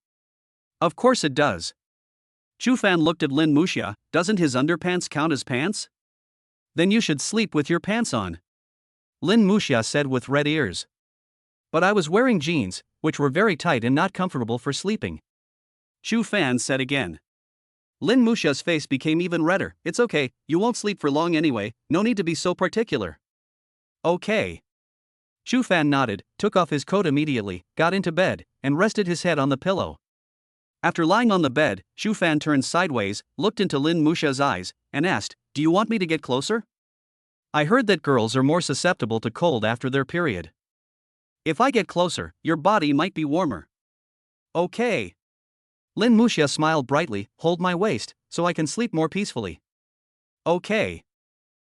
"Of course it does." Shu Fan looked at Lin Muxia. "Doesn't his underpants count as pants?" "Then you should sleep with your pants on," Lin Muxia said with red ears. "But I was wearing jeans, which were very tight and not comfortable for sleeping," Shu Fan said again. Lin Muxia's face became even redder. "It's okay, you won't sleep for long anyway, no need to be so particular." "Okay." Shu Fan nodded, took off his coat immediately, got into bed, and rested his head on the pillow. After lying on the bed, Shu Fan turned sideways, looked into Lin Muxia's eyes, and asked, "Do you want me to get closer? I heard that girls are more susceptible to cold after their period. If I get closer, your body might be warmer." "Okay." Lin Muxia smiled brightly. "Hold my waist, so I can sleep more peacefully." "Okay."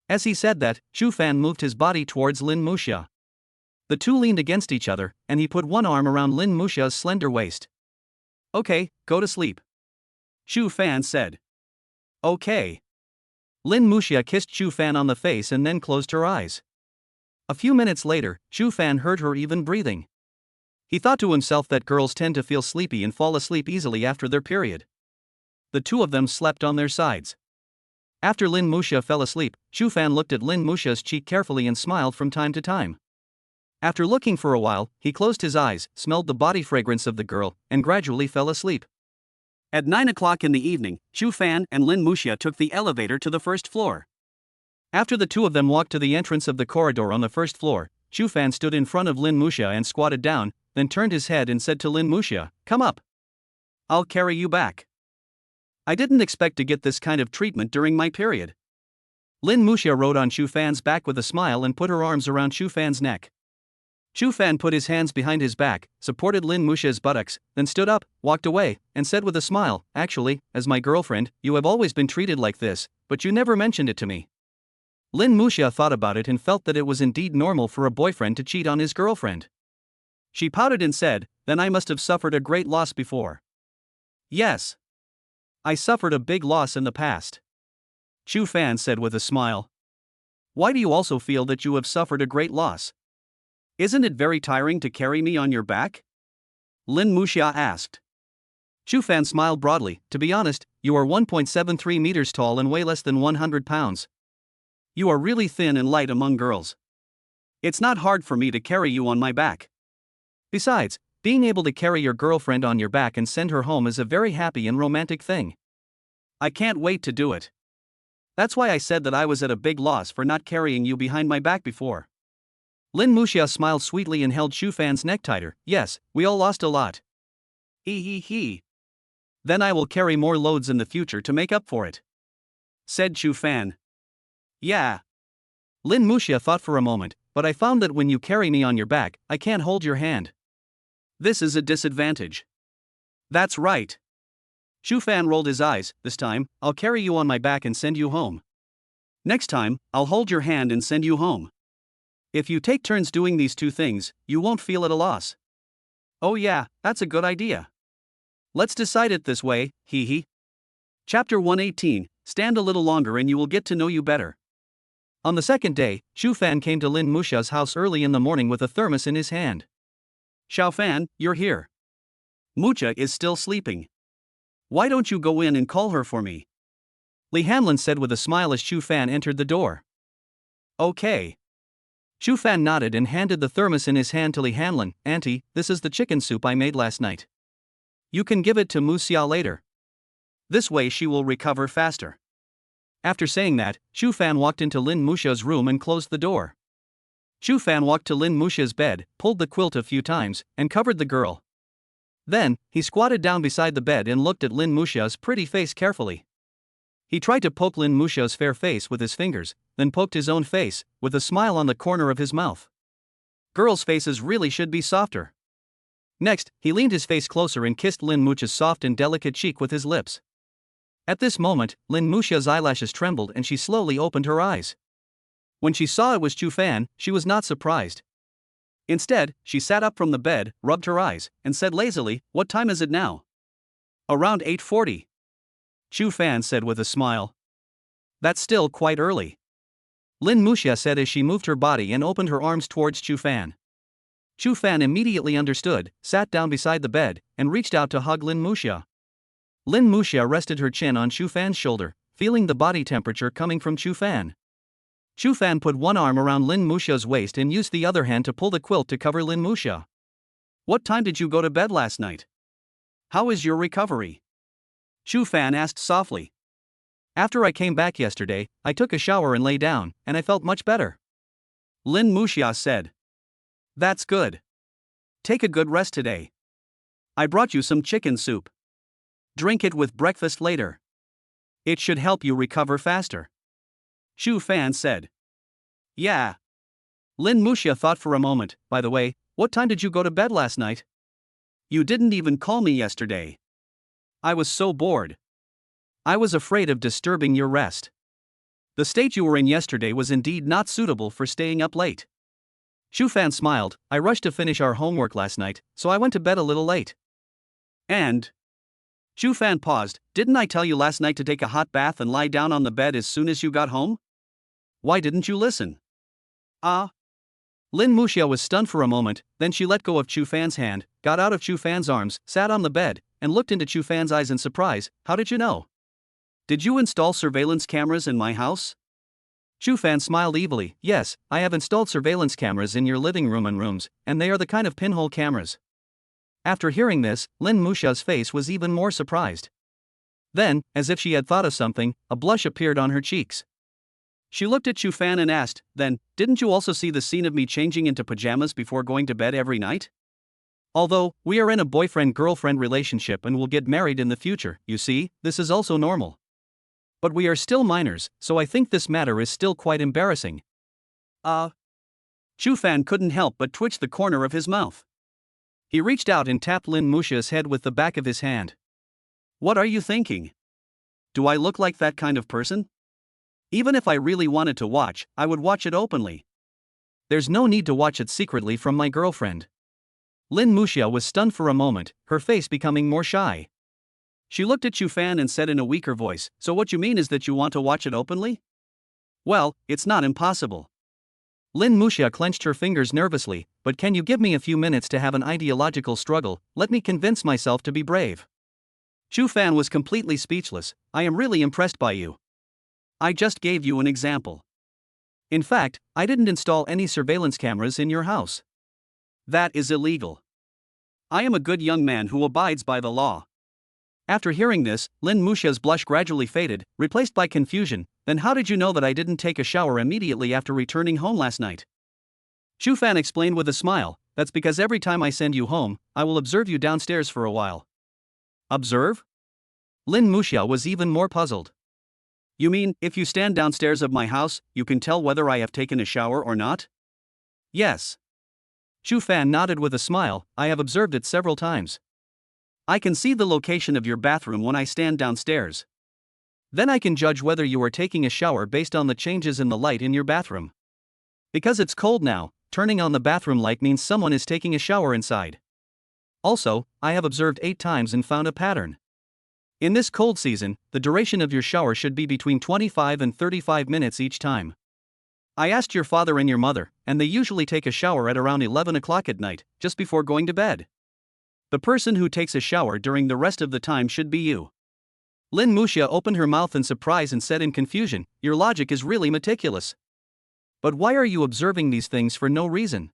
As he said that, Shu Fan moved his body towards Lin Muxia. The two leaned against each other, and he put one arm around Lin Muxia's slender waist. "Okay, go to sleep," Shu Fan said. "Okay." Lin Muxia kissed Shu Fan on the face and then closed her eyes. A few minutes later, Shu Fan heard her even breathing. He thought to himself that girls tend to feel sleepy and fall asleep easily after their period. The two of them slept on their sides. After Lin Muxia fell asleep, Shu Fan looked at Lin Muxia's cheek carefully and smiled from time to time. After looking for a while, he closed his eyes, smelled the body fragrance of the girl, and gradually fell asleep. At 9 o'clock in the evening, Shu Fan and Lin Muxia took the elevator to the first floor. After the two of them walked to the entrance of the corridor on the first floor, Shu Fan stood in front of Lin Muxia and squatted down, then turned his head and said to Lin Muxia, "Come up. I'll carry you back. I didn't expect to get this kind of treatment during my period." Lin Muxia rode on Shu Fan's back with a smile and put her arms around Shu Fan's neck. Shu Fan put his hands behind his back, supported Lin Muxia's buttocks, then stood up, walked away, and said with a smile, "Actually, as my girlfriend, you have always been treated like this, but you never mentioned it to me." Lin Muxia thought about it and felt that it was indeed normal for a boyfriend to cheat on his girlfriend. She pouted and said, "Then I must have suffered a great loss before." "Yes. I suffered a big loss in the past," Shu Fan said with a smile. "Why do you also feel that you have suffered a great loss? Isn't it very tiring to carry me on your back?" Lin Muxia asked. Shu Fan smiled broadly. "To be honest, you are 1.73 meters tall and weigh less than 100 pounds. You are really thin and light among girls. It's not hard for me to carry you on my back. Besides, being able to carry your girlfriend on your back and send her home is a very happy and romantic thing. I can't wait to do it. That's why I said that I was at a big loss for not carrying you behind my back before." Lin Muxia smiled sweetly and held Shu Fan's neck tighter. "Yes, we all lost a lot. He. Then I will carry more loads in the future to make up for it," said Shu Fan. "Yeah." Lin Muxia thought for a moment, "But I found that when you carry me on your back, I can't hold your hand. This is a disadvantage." "That's right." Shu Fan rolled his eyes. "This time, I'll carry you on my back and send you home. Next time, I'll hold your hand and send you home. If you take turns doing these two things, you won't feel at a loss." "Oh yeah, that's a good idea. Let's decide it this way, hee. Chapter 118, Stand a little longer and you will get to know you better. On the second day, Shu Fan came to Lin Muxia's house early in the morning with a thermos in his hand. "Xiao Fan, you're here. Muxia is still sleeping. Why don't you go in and call her for me?" Li Hanlin said with a smile as Shu Fan entered the door. "Okay." Shu Fan nodded and handed the thermos in his hand to Li Hanlin. "Auntie, this is the chicken soup I made last night. You can give it to Muxia later. This way she will recover faster." After saying that, Shu Fan walked into Lin Muxia's room and closed the door. Shu Fan walked to Lin Muxia's bed, pulled the quilt a few times, and covered the girl. Then, he squatted down beside the bed and looked at Lin Muxia's pretty face carefully. He tried to poke Lin Muxia's fair face with his fingers, then poked his own face, with a smile on the corner of his mouth. Girls' faces really should be softer. Next, he leaned his face closer and kissed Lin Muxia's soft and delicate cheek with his lips. At this moment, Lin Muxia's eyelashes trembled and she slowly opened her eyes. When she saw it was Chu Fan, she was not surprised. Instead, she sat up from the bed, rubbed her eyes, and said lazily, "What time is it now?" "Around 8:40. Chu Fan said with a smile. "That's still quite early." Lin Muxia said as she moved her body and opened her arms towards Chu Fan. Chu Fan immediately understood, sat down beside the bed, and reached out to hug Lin Muxia. Lin Muxia rested her chin on Chu Fan's shoulder, feeling the body temperature coming from Chu Fan. Chu Fan put one arm around Lin Muxia's waist and used the other hand to pull the quilt to cover Lin Muxia. "What time did you go to bed last night? How is your recovery?" Chu Fan asked softly. "After I came back yesterday, I took a shower and lay down, and I felt much better," Lin Muxia said. "That's good. Take a good rest today. I brought you some chicken soup. Drink it with breakfast later. It should help you recover faster," Chu Fan said. "Yeah." Lin Muxia thought for a moment. "By the way, what time did you go to bed last night? You didn't even call me yesterday. I was so bored. I was afraid of disturbing your rest. The state you were in yesterday was indeed not suitable for staying up late." Chu Fan smiled. "I rushed to finish our homework last night, so I went to bed a little late." "And?" Chu Fan paused. "Didn't I tell you last night to take a hot bath and lie down on the bed as soon as you got home? Why didn't you listen?" "Ah." Lin Muxia was stunned for a moment, then she let go of Chu Fan's hand, got out of Chu Fan's arms, sat on the bed, and looked into Chu Fan's eyes in surprise. "How did you know? Did you install surveillance cameras in my house?" Chu Fan smiled evilly. "Yes, I have installed surveillance cameras in your living room and rooms, and they are the kind of pinhole cameras." After hearing this, Lin Muxia's face was even more surprised. Then, as if she had thought of something, a blush appeared on her cheeks. She looked at Chu Fan and asked, "Then, didn't you also see the scene of me changing into pajamas before going to bed every night? Although, we are in a boyfriend-girlfriend relationship and will get married in the future, you see, this is also normal. But we are still minors, so I think this matter is still quite embarrassing." Chu Fan couldn't help but twitch the corner of his mouth. He reached out and tapped Lin Muxia's head with the back of his hand. "What are you thinking? Do I look like that kind of person? Even if I really wanted to watch, I would watch it openly. There's no need to watch it secretly from my girlfriend." Lin Muxia was stunned for a moment, her face becoming more shy. She looked at Chu Fan and said in a weaker voice, "So what you mean is that you want to watch it openly? Well, it's not impossible." Lin Muxia clenched her fingers nervously. "But can you give me a few minutes to have an ideological struggle? Let me convince myself to be brave." Chu Fan was completely speechless. "I am really impressed by you. I just gave you an example. In fact, I didn't install any surveillance cameras in your house. That is illegal. I am a good young man who abides by the law." After hearing this, Lin Muxia's blush gradually faded, replaced by confusion. "Then how did you know that I didn't take a shower immediately after returning home last night?" Chu Fan explained with a smile, "That's because every time I send you home, I will observe you downstairs for a while." "Observe?" Lin Muxia was even more puzzled. "You mean, if you stand downstairs of my house, you can tell whether I have taken a shower or not?" "Yes." Chu Fan nodded with a smile. "I have observed it several times. I can see the location of your bathroom when I stand downstairs. Then I can judge whether you are taking a shower based on the changes in the light in your bathroom. Because it's cold now, turning on the bathroom light means someone is taking a shower inside. Also, I have observed 8 times and found a pattern. In this cold season, the duration of your shower should be between 25 and 35 minutes each time. I asked your father and your mother, and they usually take a shower at around 11 o'clock at night, just before going to bed. The person who takes a shower during the rest of the time should be you." Lin Muxia opened her mouth in surprise and said in confusion, "Your logic is really meticulous. But why are you observing these things for no reason?"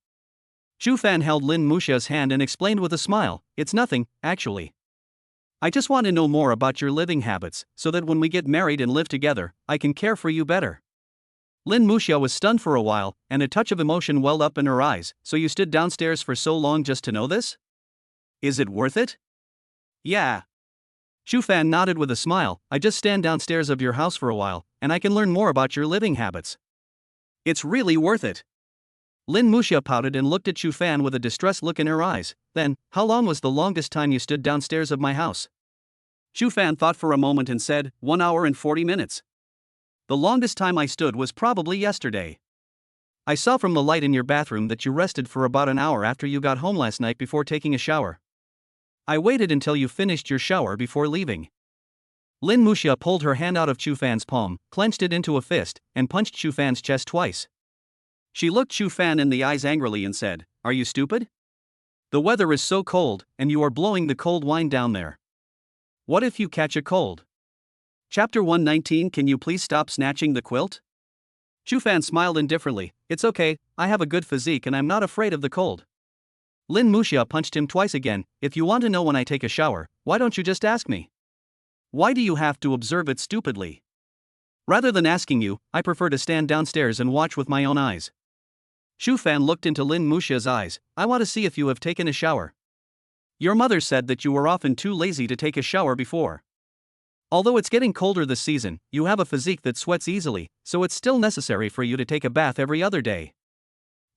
Chu Fan held Lin Muxia's hand and explained with a smile, "It's nothing, actually. I just want to know more about your living habits, so that when we get married and live together, I can care for you better." Lin Muxia was stunned for a while, and a touch of emotion welled up in her eyes. "So you stood downstairs for so long just to know this?" Is it worth it? Yeah. Shu Fan nodded with a smile. I just stand downstairs of your house for a while, and I can learn more about your living habits. It's really worth it. Lin Muxia pouted and looked at Shu Fan with a distressed look in her eyes. Then, how long was the longest time you stood downstairs of my house? Shu Fan thought for a moment and said, 1 hour and 40 minutes. The longest time I stood was probably yesterday. I saw from the light in your bathroom that you rested for about an hour after you got home last night before taking a shower. I waited until you finished your shower before leaving. Lin Muxia pulled her hand out of Shu Fan's palm, clenched it into a fist, and punched Shu Fan's chest twice. She looked Shu Fan in the eyes angrily and said, Are you stupid? The weather is so cold, and you are blowing the cold wine down there. What if you catch a cold? Chapter 119. Can you please stop snatching the quilt? Shu Fan smiled indifferently. It's okay, I have a good physique and I'm not afraid of the cold. Lin Muxia punched him twice again. If you want to know when I take a shower, why don't you just ask me? Why do you have to observe it stupidly? Rather than asking you, I prefer to stand downstairs and watch with my own eyes. Shu Fan looked into Lin Muxia's eyes. I want to see if you have taken a shower. Your mother said that you were often too lazy to take a shower before. Although it's getting colder this season, you have a physique that sweats easily, so it's still necessary for you to take a bath every other day.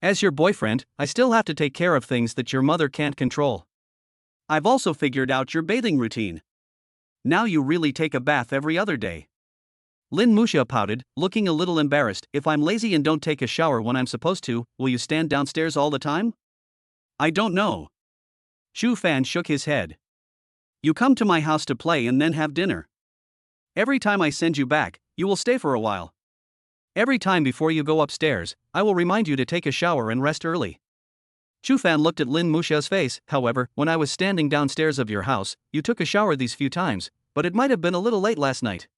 As your boyfriend, I still have to take care of things that your mother can't control. I've also figured out your bathing routine. Now you really take a bath every other day. Lin Muxia pouted, looking a little embarrassed. If I'm lazy and don't take a shower when I'm supposed to, will you stand downstairs all the time? I don't know. Shu Fan shook his head. You come to my house to play and then have dinner. Every time I send you back, you will stay for a while. Every time before you go upstairs, I will remind you to take a shower and rest early. Shu Fan looked at Lin Muxia's face. However, when I was standing downstairs of your house, you took a shower these few times, but it might have been a little late last night.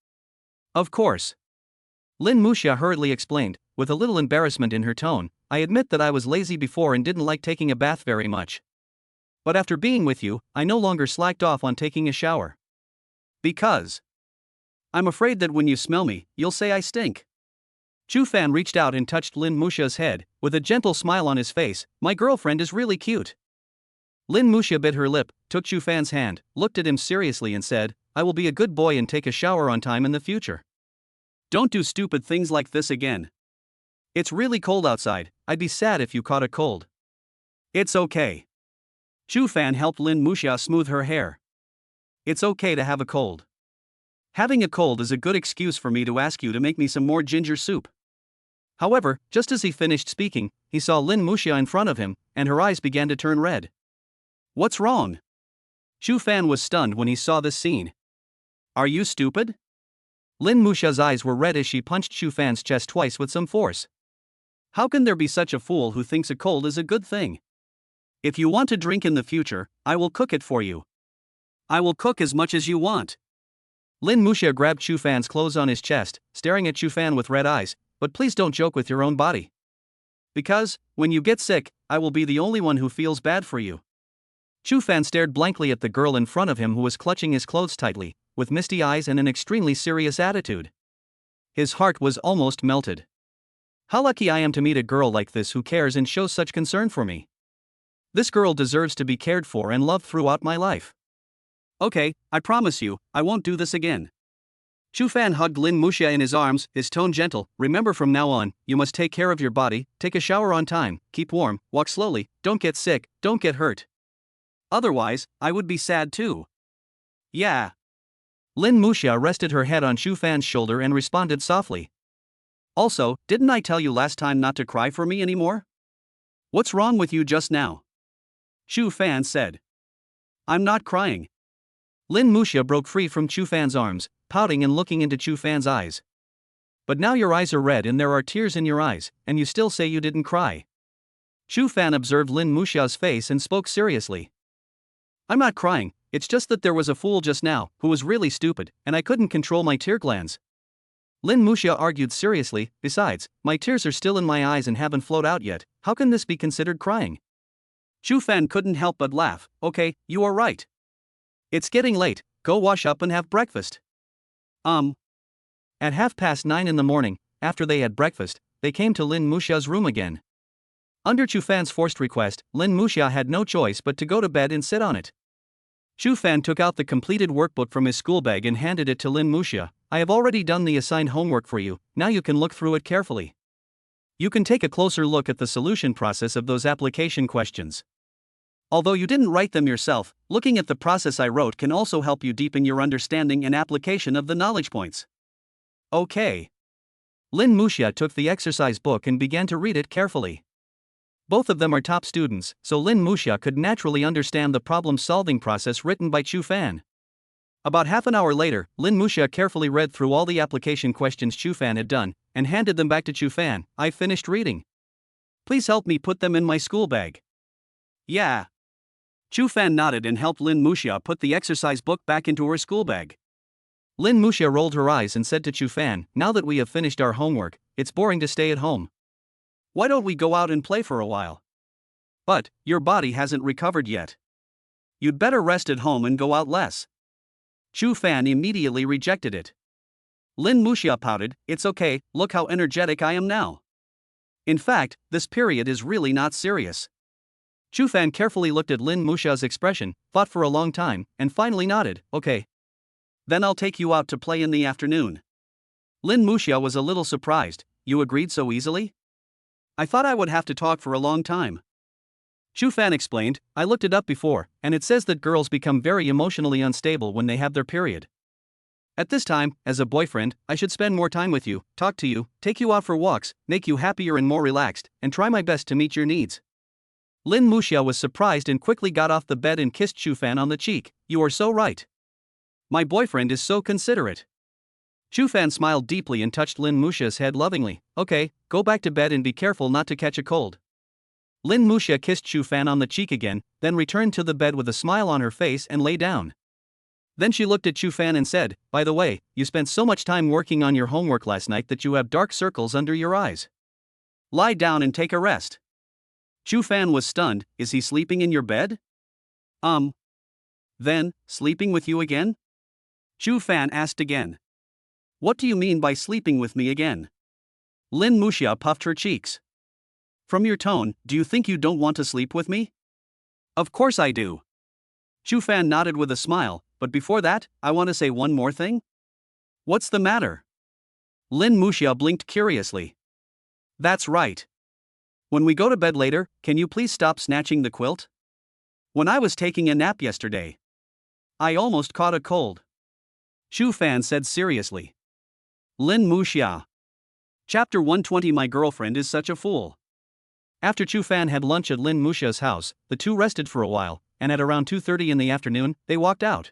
Of course. Lin Muxia hurriedly explained, with a little embarrassment in her tone. I admit that I was lazy before and didn't like taking a bath very much. But after being with you, I no longer slacked off on taking a shower. Because I'm afraid that when you smell me, you'll say I stink. Shu Fan reached out and touched Lin Muxia's head, with a gentle smile on his face. My girlfriend is really cute. Lin Muxia bit her lip, took Shu Fan's hand, looked at him seriously and said, I will be a good boy and take a shower on time in the future. Don't do stupid things like this again. It's really cold outside, I'd be sad if you caught a cold. It's okay. Shu Fan helped Lin Muxia smooth her hair. It's okay to have a cold. Having a cold is a good excuse for me to ask you to make me some more ginger soup. However, just as he finished speaking, he saw Lin Muxia in front of him, and her eyes began to turn red. What's wrong? Shu Fan was stunned when he saw this scene. Are you stupid? Lin Muxia's eyes were red as she punched Shu Fan's chest twice with some force. How can there be such a fool who thinks a cold is a good thing? If you want to drink in the future, I will cook it for you. I will cook as much as you want. Lin Muxia grabbed Shu Fan's clothes on his chest, staring at Shu Fan with red eyes. But please don't joke with your own body. Because, when you get sick, I will be the only one who feels bad for you. Shu Fan stared blankly at the girl in front of him who was clutching his clothes tightly, with misty eyes and an extremely serious attitude. His heart was almost melted. How lucky I am to meet a girl like this who cares and shows such concern for me. This girl deserves to be cared for and loved throughout my life. Okay, I promise you, I won't do this again. Shu Fan hugged Lin Muxia in his arms, his tone gentle. Remember, from now on, you must take care of your body, take a shower on time, keep warm, walk slowly, don't get sick, don't get hurt. Otherwise, I would be sad too. Yeah. Lin Muxia rested her head on Shu Fan's shoulder and responded softly. Also, didn't I tell you last time not to cry for me anymore? What's wrong with you just now? Shu Fan said. I'm not crying. Lin Muxia broke free from Shu Fan's arms, pouting and looking into Shu Fan's eyes. But now your eyes are red and there are tears in your eyes, and you still say you didn't cry. Shu Fan observed Lin Muxia's face and spoke seriously. I'm not crying, it's just that there was a fool just now, who was really stupid, and I couldn't control my tear glands. Lin Muxia argued seriously. Besides, my tears are still in my eyes and haven't flowed out yet. How can this be considered crying? Shu Fan couldn't help but laugh. Okay, you are right. It's getting late, go wash up and have breakfast. At 9:30 in the morning, after they had breakfast, they came to Lin Muxia's room again. Under Shu Fan's forced request, Lin Muxia had no choice but to go to bed and sit on it. Shu Fan took out the completed workbook from his school bag and handed it to Lin Muxia. I have already done the assigned homework for you, now you can look through it carefully. You can take a closer look at the solution process of those application questions. Although you didn't write them yourself, looking at the process I wrote can also help you deepen your understanding and application of the knowledge points. Okay. Lin Muxia took the exercise book and began to read it carefully. Both of them are top students, so Lin Muxia could naturally understand the problem-solving process written by Chu Fan. About half an hour later, Lin Muxia carefully read through all the application questions Chu Fan had done, and handed them back to Chu Fan. I've finished reading. Please help me put them in my school bag. Yeah. Chu Fan nodded and helped Lin Muxia put the exercise book back into her school bag. Lin Muxia rolled her eyes and said to Chu Fan, now that we have finished our homework, it's boring to stay at home. Why don't we go out and play for a while? But, your body hasn't recovered yet. You'd better rest at home and go out less. Chu Fan immediately rejected it. Lin Muxia pouted, it's okay, look how energetic I am now. In fact, this period is really not serious. Chu Fan carefully looked at Lin Muxia's expression, thought for a long time, and finally nodded, okay. Then I'll take you out to play in the afternoon. Lin Muxia was a little surprised, you agreed so easily? I thought I would have to talk for a long time. Chu Fan explained, I looked it up before, and it says that girls become very emotionally unstable when they have their period. At this time, as a boyfriend, I should spend more time with you, talk to you, take you out for walks, make you happier and more relaxed, and try my best to meet your needs. Lin Muxia was surprised and quickly got off the bed and kissed Chu Fan on the cheek. You are so right. My boyfriend is so considerate. Chu Fan smiled deeply and touched Lin Muxia's head lovingly. Okay, go back to bed and be careful not to catch a cold. Lin Muxia kissed Chu Fan on the cheek again, then returned to the bed with a smile on her face and lay down. Then she looked at Chu Fan and said, by the way, you spent so much time working on your homework last night that you have dark circles under your eyes. Lie down and take a rest. Chu Fan was stunned, is he sleeping in your bed? Then, sleeping with you again? Chu Fan asked again. What do you mean by sleeping with me again? Lin Muxia puffed her cheeks. From your tone, do you think you don't want to sleep with me? Of course I do. Chu Fan nodded with a smile, but before that, I want to say one more thing. What's the matter? Lin Muxia blinked curiously. That's right. When we go to bed later, can you please stop snatching the quilt? When I was taking a nap yesterday, I almost caught a cold. Chu Fan said seriously. Lin Muxia. Chapter 120 My girlfriend is such a fool. After Chu Fan had lunch at Lin Muxia's house, the two rested for a while, and at around 2:30 in the afternoon, they walked out.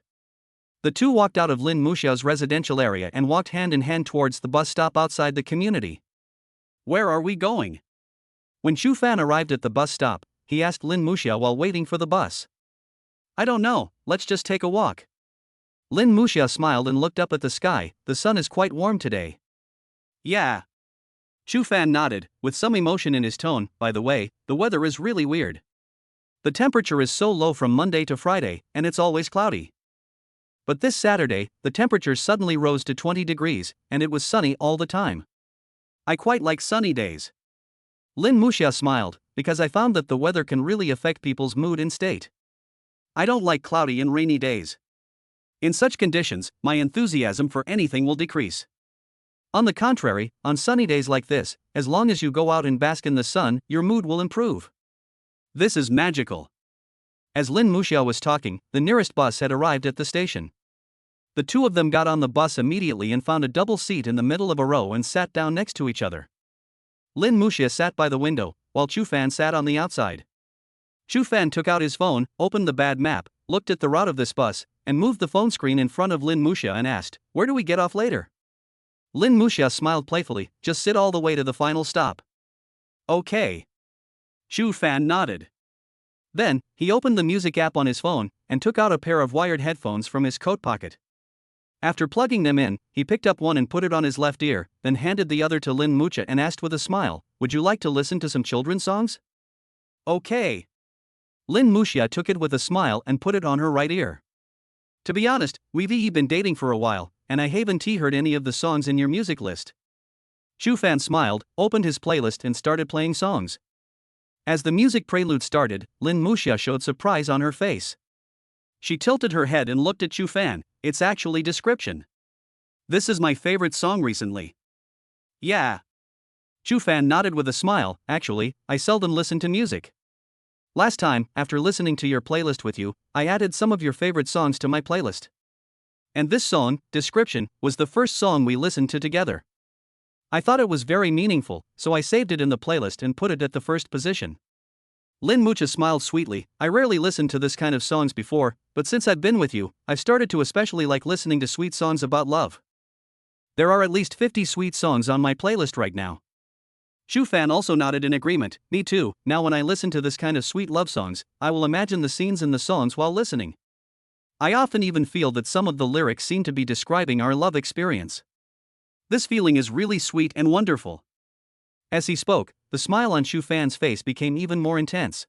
The two walked out of Lin Muxia's residential area and walked hand in hand towards the bus stop outside the community. Where are we going? When Chu Fan arrived at the bus stop, he asked Lin Muxia while waiting for the bus. I don't know, let's just take a walk. Lin Muxia smiled and looked up at the sky, the sun is quite warm today. Yeah. Chu Fan nodded, with some emotion in his tone, by the way, the weather is really weird. The temperature is so low from Monday to Friday, and it's always cloudy. But this Saturday, the temperature suddenly rose to 20 degrees, and it was sunny all the time. I quite like sunny days. Lin Muxia smiled, because I found that the weather can really affect people's mood and state. I don't like cloudy and rainy days. In such conditions, my enthusiasm for anything will decrease. On the contrary, on sunny days like this, as long as you go out and bask in the sun, your mood will improve. This is magical. As Lin Muxia was talking, the nearest bus had arrived at the station. The two of them got on the bus immediately and found a double seat in the middle of a row and sat down next to each other. Lin Muxia sat by the window, while Chu Fan sat on the outside. Chu Fan took out his phone, opened the bad map, looked at the route of this bus, and moved the phone screen in front of Lin Muxia and asked, where do we get off later? Lin Muxia smiled playfully, just sit all the way to the final stop. Okay. Chu Fan nodded. Then, he opened the music app on his phone, and took out a pair of wired headphones from his coat pocket. After plugging them in, he picked up one and put it on his left ear, then handed the other to Lin Muxia and asked with a smile, would you like to listen to some children's songs? Okay. Lin Muxia took it with a smile and put it on her right ear. To be honest, we've been dating for a while, and I haven't heard any of the songs in your music list. Chu Fan smiled, opened his playlist and started playing songs. As the music prelude started, Lin Muxia showed surprise on her face. She tilted her head and looked at Chu Fan. It's actually description. This is my favorite song recently. Yeah. Chu Fan nodded with a smile. Actually, I seldom listen to music. Last time, after listening to your playlist with you, I added some of your favorite songs to my playlist. And this song, Description, was the first song we listened to together. I thought it was very meaningful, so I saved it in the playlist and put it at the first position. Lin Mucha smiled sweetly. I rarely listened to this kind of songs before, but since I've been with you, I've started to especially like listening to sweet songs about love. There are at least 50 sweet songs on my playlist right now. Chu Fan also nodded in agreement. Me too. Now when I listen to this kind of sweet love songs, I will imagine the scenes in the songs while listening. I often even feel that some of the lyrics seem to be describing our love experience. This feeling is really sweet and wonderful. As he spoke, the smile on Chu Fan's face became even more intense.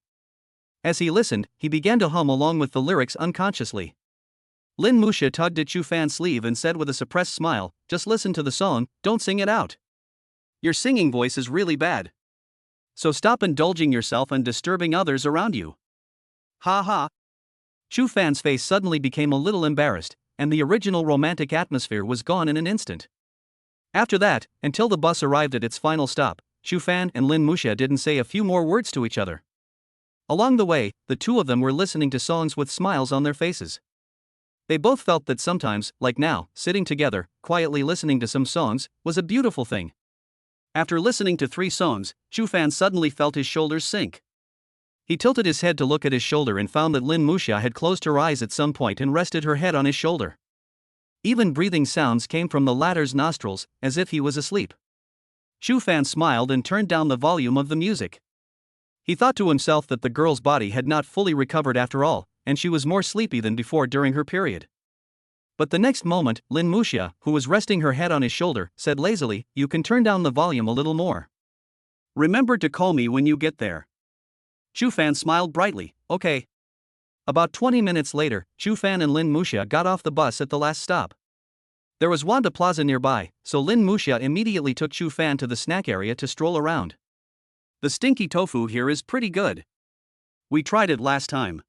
As he listened, he began to hum along with the lyrics unconsciously. Lin Mucha tugged at Chu Fan's sleeve and said with a suppressed smile, "Just listen to the song, don't sing it out. Your singing voice is really bad. So stop indulging yourself and disturbing others around you." Ha ha. Chu Fan's face suddenly became a little embarrassed, and the original romantic atmosphere was gone in an instant. After that, until the bus arrived at its final stop, Chu Fan and Lin Mucha didn't say a few more words to each other. Along the way, the two of them were listening to songs with smiles on their faces. They both felt that sometimes, like now, sitting together, quietly listening to some songs, was a beautiful thing. After listening to 3 songs, Chu Fan suddenly felt his shoulders sink. He tilted his head to look at his shoulder and found that Lin Mucha had closed her eyes at some point and rested her head on his shoulder. Even breathing sounds came from the latter's nostrils, as if he was asleep. Chu Fan smiled and turned down the volume of the music. He thought to himself that the girl's body had not fully recovered after all, and she was more sleepy than before during her period. But the next moment, Lin Mucha, who was resting her head on his shoulder, said lazily, "You can turn down the volume a little more. Remember to call me when you get there." Chu Fan smiled brightly. "Okay." About 20 minutes later, Chu Fan and Lin Mucha got off the bus at the last stop. There was Wanda Plaza nearby, so Lin Mucha immediately took Chu Fan to the snack area to stroll around. "The stinky tofu here is pretty good. We tried it last time.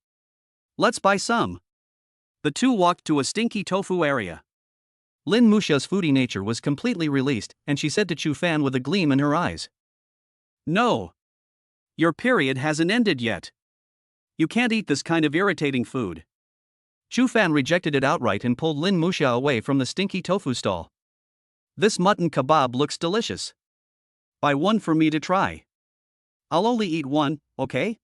Let's buy some." The two walked to a stinky tofu area. Lin Mucha's foodie nature was completely released, and she said to Chu Fan with a gleam in her eyes, "No. Your period hasn't ended yet. You can't eat this kind of irritating food." Chu Fan rejected it outright and pulled Lin Mucha away from the stinky tofu stall. "This mutton kebab looks delicious. Buy one for me to try. I'll only eat one, okay?"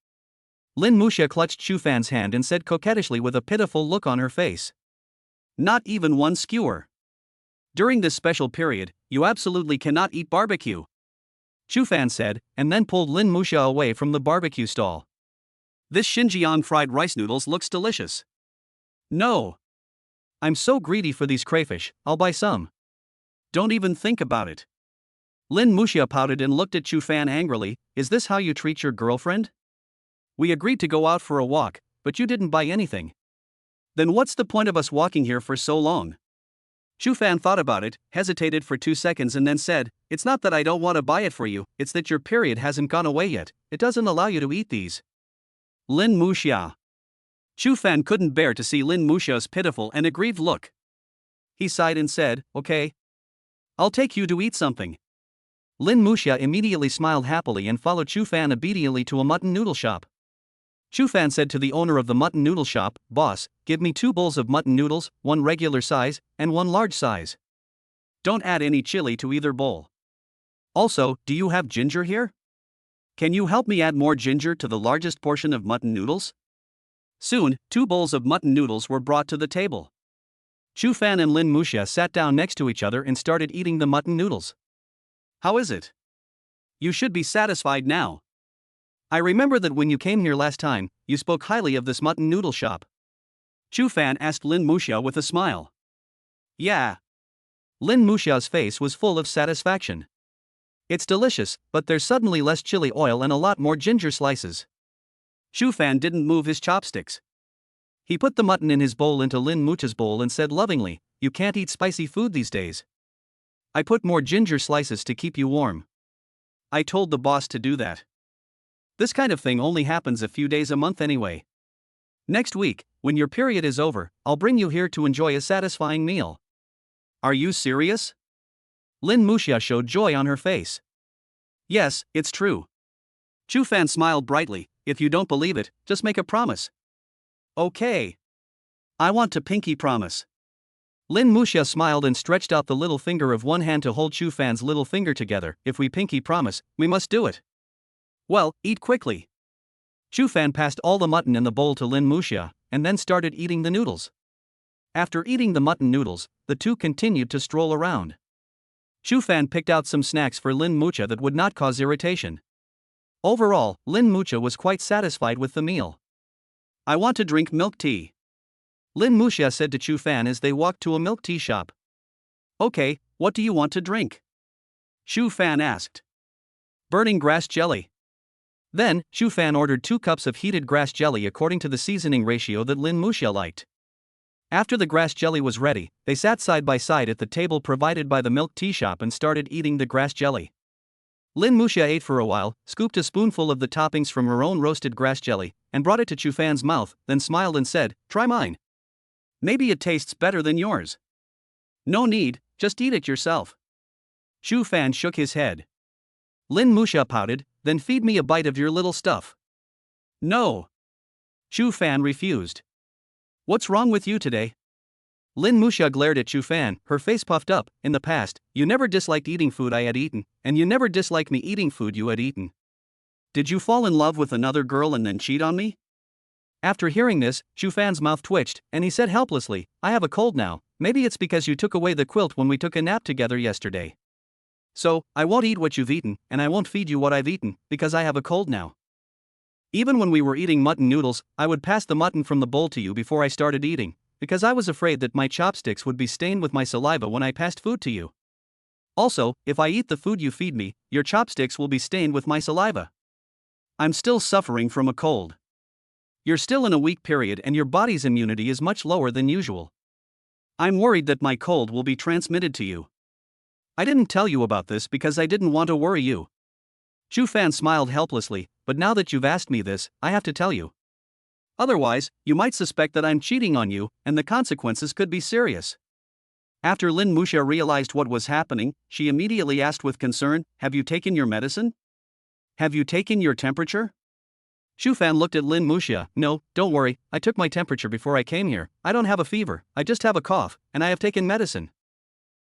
Lin Mucha clutched Chu Fan's hand and said coquettishly with a pitiful look on her face, "Not even one skewer. During this special period, you absolutely cannot eat barbecue," Chu Fan said, and then pulled Lin Mucha away from the barbecue stall. "This Xinjiang fried rice noodles looks delicious. No. I'm so greedy for these crayfish, I'll buy some. Don't even think about it." Lin Mucha pouted and looked at Chu Fan angrily. "Is this how you treat your girlfriend? We agreed to go out for a walk, but you didn't buy anything. Then what's the point of us walking here for so long?" Chu Fan thought about it, hesitated for 2 seconds and then said, "It's not that I don't want to buy it for you, it's that your period hasn't gone away yet, it doesn't allow you to eat these." Lin Mucha. Chu Fan couldn't bear to see Lin Mucha's pitiful and aggrieved look. He sighed and said, "Okay. I'll take you to eat something." Lin Mucha immediately smiled happily and followed Chu Fan obediently to a mutton noodle shop. Chu Fan said to the owner of the mutton noodle shop, "Boss, give me 2 bowls of mutton noodles, 1 regular size, and 1 large size. Don't add any chili to either bowl. Also, do you have ginger here? Can you help me add more ginger to the largest portion of mutton noodles?" Soon, 2 bowls of mutton noodles were brought to the table. Chu Fan and Lin Mucha sat down next to each other and started eating the mutton noodles. "How is it? You should be satisfied now. I remember that when you came here last time, you spoke highly of this mutton noodle shop." Chu Fan asked Lin Mucha with a smile. "Yeah." Lin Mucha's face was full of satisfaction. "It's delicious, but there's suddenly less chili oil and a lot more ginger slices." Chu Fan didn't move his chopsticks. He put the mutton in his bowl into Lin Mucha's bowl and said lovingly, "You can't eat spicy food these days. I put more ginger slices to keep you warm. I told the boss to do that. This kind of thing only happens a few days a month anyway." Next week, when your period is over, I'll bring you here to enjoy a satisfying meal. Are you serious? Lin Muxia showed joy on her face. Yes, it's true. Chu Fan smiled brightly. If you don't believe it, just make a promise. Okay. I want to pinky promise. Lin Muxia smiled and stretched out the little finger of one hand to hold Chu Fan's little finger together. If we pinky promise, we must do it. Well, eat quickly. Chu Fan passed all the mutton in the bowl to Lin Muxia, and then started eating the noodles. After eating the mutton noodles, the two continued to stroll around. Chu Fan picked out some snacks for Lin Muxia that would not cause irritation. Overall, Lin Muxia was quite satisfied with the meal. I want to drink milk tea. Lin Muxia said to Chu Fan as they walked to a milk tea shop. Okay, what do you want to drink? Chu Fan asked. Burning grass jelly. Then, Chu Fan ordered 2 cups of heated grass jelly according to the seasoning ratio that Lin Muxia liked. After the grass jelly was ready, they sat side by side at the table provided by the milk tea shop and started eating the grass jelly. Lin Muxia ate for a while, scooped a spoonful of the toppings from her own roasted grass jelly, and brought it to Chu Fan's mouth, then smiled and said, "Try mine. Maybe it tastes better than yours." No need, just eat it yourself. Chu Fan shook his head. Lin Muxia pouted, then feed me a bite of your little stuff. No. Chu Fan refused. What's wrong with you today? Lin Muxia glared at Chu Fan, her face puffed up. In the past, you never disliked eating food I had eaten, and you never disliked me eating food you had eaten. Did you fall in love with another girl and then cheat on me? After hearing this, Chu Fan's mouth twitched, and he said helplessly, I have a cold now. Maybe it's because you took away the quilt when we took a nap together yesterday. So, I won't eat what you've eaten, and I won't feed you what I've eaten, because I have a cold now. Even when we were eating mutton noodles, I would pass the mutton from the bowl to you before I started eating, because I was afraid that my chopsticks would be stained with my saliva when I passed food to you. Also, if I eat the food you feed me, your chopsticks will be stained with my saliva. I'm still suffering from a cold. You're still in a weak period and your body's immunity is much lower than usual. I'm worried that my cold will be transmitted to you. I didn't tell you about this because I didn't want to worry you. Chu Fan smiled helplessly, but now that you've asked me this, I have to tell you. Otherwise, you might suspect that I'm cheating on you, and the consequences could be serious. After Lin Muxia realized what was happening, she immediately asked with concern, Have you taken your medicine? Have you taken your temperature? Chu Fan looked at Lin Muxia. No, don't worry, I took my temperature before I came here. I don't have a fever, I just have a cough, and I have taken medicine.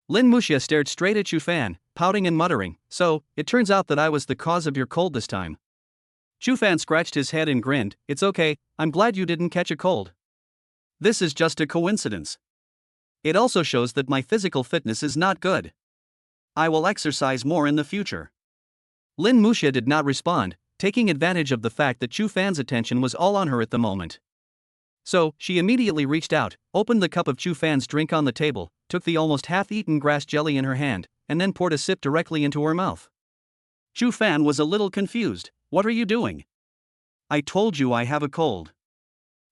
Lin Muxia stared straight at Chu Fan, pouting and muttering, So, it turns out that I was the cause of your cold this time. Chu Fan scratched his head and grinned, It's okay, I'm glad you didn't catch a cold. This is just a coincidence. It also shows that my physical fitness is not good. I will exercise more in the future. Lin Muxia did not respond, taking advantage of the fact that Chu Fan's attention was all on her at the moment. So, she immediately reached out, opened the cup of Chu Fan's drink on the table, took the almost half-eaten grass jelly in her hand, and then poured a sip directly into her mouth. Chu Fan was a little confused. What are you doing? I told you I have a cold.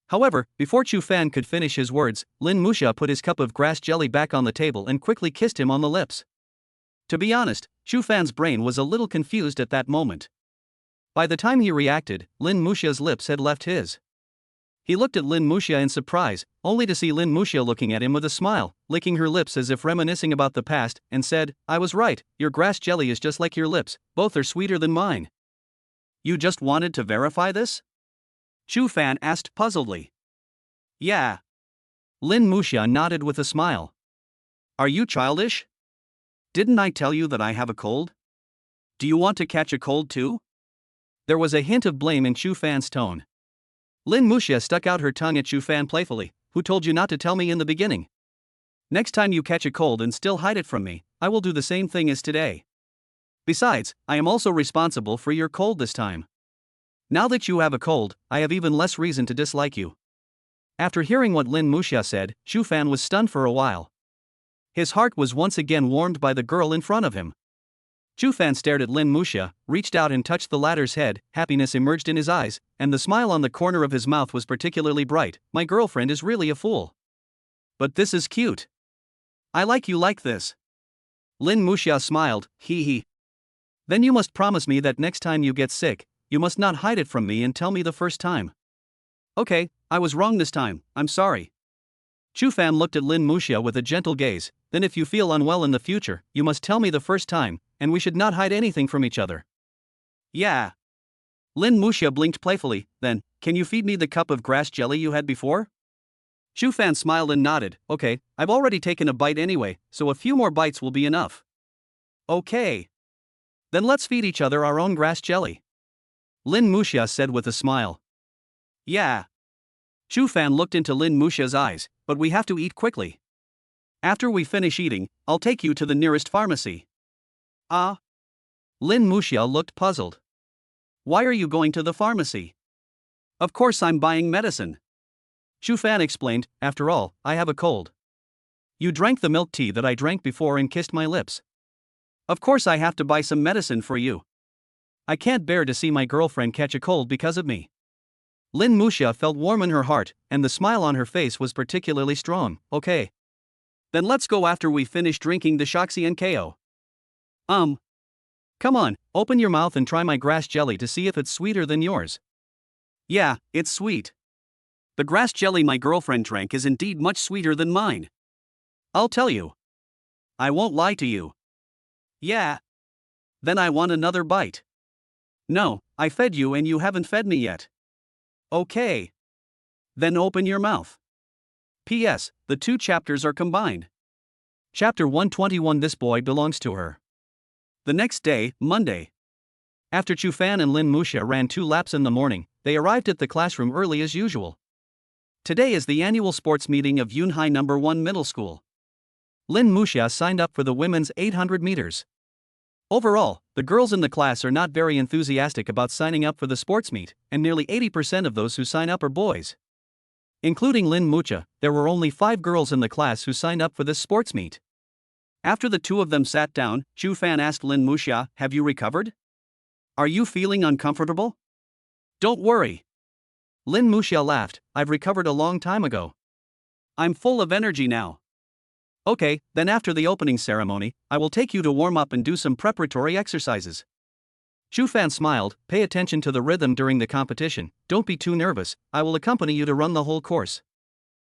However, before Chu Fan could finish his words, Lin Muxia put his cup of grass jelly back on the table and quickly kissed him on the lips. To be honest, Chu Fan's brain was a little confused at that moment. By the time he reacted, Lin Muxia's lips had left his. He looked at Lin Muxia in surprise, only to see Lin Muxia looking at him with a smile, licking her lips as if reminiscing about the past, and said, I was right, your grass jelly is just like your lips, both are sweeter than mine. You just wanted to verify this? Chu Fan asked puzzledly. Yeah. Lin Muxia nodded with a smile. Are you childish? Didn't I tell you that I have a cold? Do you want to catch a cold too? There was a hint of blame in Chu Fan's tone. Lin Muxia stuck out her tongue at Chu Fan playfully. Who told you not to tell me in the beginning? Next time you catch a cold and still hide it from me, I will do the same thing as today. Besides, I am also responsible for your cold this time. Now that you have a cold, I have even less reason to dislike you. After hearing what Lin Muxia said, Chu Fan was stunned for a while. His heart was once again warmed by the girl in front of him. Chu Fan stared at Lin Muxia, reached out and touched the latter's head, happiness emerged in his eyes, and the smile on the corner of his mouth was particularly bright. My girlfriend is really a fool. But this is cute. I like you like this. Lin Muxia smiled, hee hee. Then you must promise me that next time you get sick, you must not hide it from me and tell me the first time. Okay, I was wrong this time, I'm sorry. Chu Fan looked at Lin Muxia with a gentle gaze. Then if you feel unwell in the future, you must tell me the first time, and we should not hide anything from each other. Yeah. Lin Muxia blinked playfully. Then, can you feed me the cup of grass jelly you had before? Chu Fan smiled and nodded. Okay, I've already taken a bite anyway, so a few more bites will be enough. Okay. Then let's feed each other our own grass jelly. Lin Muxia said with a smile. Yeah. Chu Fan looked into Lin Muxia's eyes, but we have to eat quickly. After we finish eating, I'll take you to the nearest pharmacy. Ah? Lin Muxia looked puzzled. Why are you going to the pharmacy? Of course I'm buying medicine. Chu Fan explained, after all, I have a cold. You drank the milk tea that I drank before and kissed my lips. Of course I have to buy some medicine for you. I can't bear to see my girlfriend catch a cold because of me. Lin Muxia felt warm in her heart, and the smile on her face was particularly strong. Okay. Then let's go after we finish drinking the Shoxi and KO. Come on, open your mouth and try my grass jelly to see if it's sweeter than yours. Yeah, it's sweet. The grass jelly my girlfriend drank is indeed much sweeter than mine. I'll tell you. I won't lie to you. Yeah. Then I want another bite. No, I fed you and you haven't fed me yet. Okay. Then open your mouth. P.S. The two chapters are combined. Chapter 121. This boy belongs to her. The next day, Monday. After Chu Fan and Lin Muxia ran 2 laps in the morning, they arrived at the classroom early as usual. Today is the annual sports meeting of Yunhai No. 1 Middle School. Lin Muxia signed up for the women's 800 meters. Overall, the girls in the class are not very enthusiastic about signing up for the sports meet, and nearly 80% of those who sign up are boys. Including Lin Muxia, there were only 5 girls in the class who signed up for this sports meet. After the two of them sat down, Chu Fan asked Lin Muxia, have you recovered? Are you feeling uncomfortable? Don't worry. Lin Muxia laughed, I've recovered a long time ago. I'm full of energy now. Okay, then after the opening ceremony, I will take you to warm up and do some preparatory exercises. Chu Fan smiled, pay attention to the rhythm during the competition, don't be too nervous, I will accompany you to run the whole course.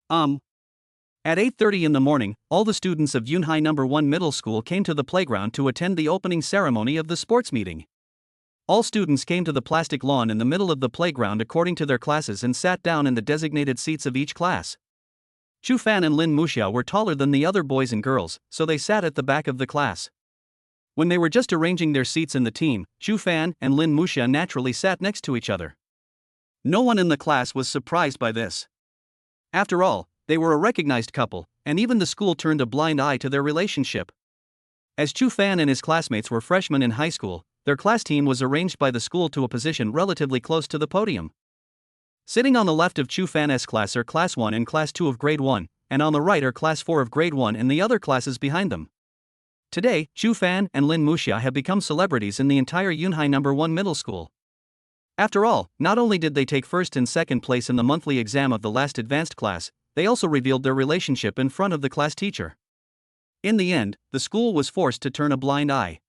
At 8:30 in the morning, all the students of Yunhai No. 1 Middle School came to the playground to attend the opening ceremony of the sports meeting. All students came to the plastic lawn in the middle of the playground according to their classes and sat down in the designated seats of each class. Chu Fan and Lin Muxia were taller than the other boys and girls, so they sat at the back of the class. When they were just arranging their seats in the team, Chu Fan and Lin Muxia naturally sat next to each other. No one in the class was surprised by this. After all, they were a recognized couple, and even the school turned a blind eye to their relationship. As Chu Fan and his classmates were freshmen in high school, their class team was arranged by the school to a position relatively close to the podium. Sitting on the left of Chu Fan's class are Class 1 and Class 2 of Grade 1, and on the right are Class 4 of Grade 1 and the other classes behind them. Today, Chu Fan and Lin Muxia have become celebrities in the entire Yunhai No. 1 Middle School. After all, not only did they take first and second place in the monthly exam of the last advanced class, they also revealed their relationship in front of the class teacher. In the end, the school was forced to turn a blind eye.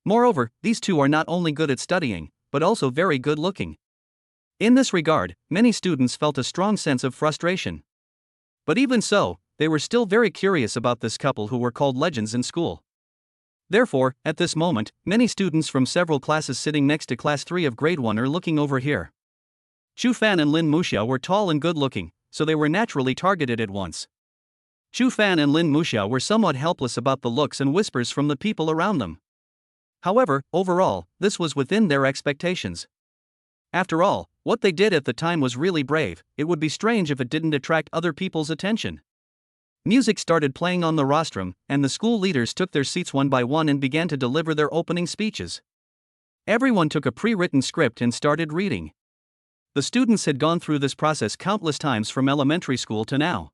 Moreover, these two are not only good at studying, but also very good looking. In this regard, many students felt a strong sense of frustration. But even so, they were still very curious about this couple who were called legends in school. Therefore, at this moment, many students from several classes sitting next to Class 3 of Grade 1 are looking over here. Chu Fan and Lin Muxia were tall and good looking, so they were naturally targeted at once. Chu Fan and Lin Muxia were somewhat helpless about the looks and whispers from the people around them. However, overall, this was within their expectations. After all, what they did at the time was really brave, it would be strange if it didn't attract other people's attention. Music started playing on the rostrum, and the school leaders took their seats one by one and began to deliver their opening speeches. Everyone took a pre-written script and started reading. The students had gone through this process countless times from elementary school to now.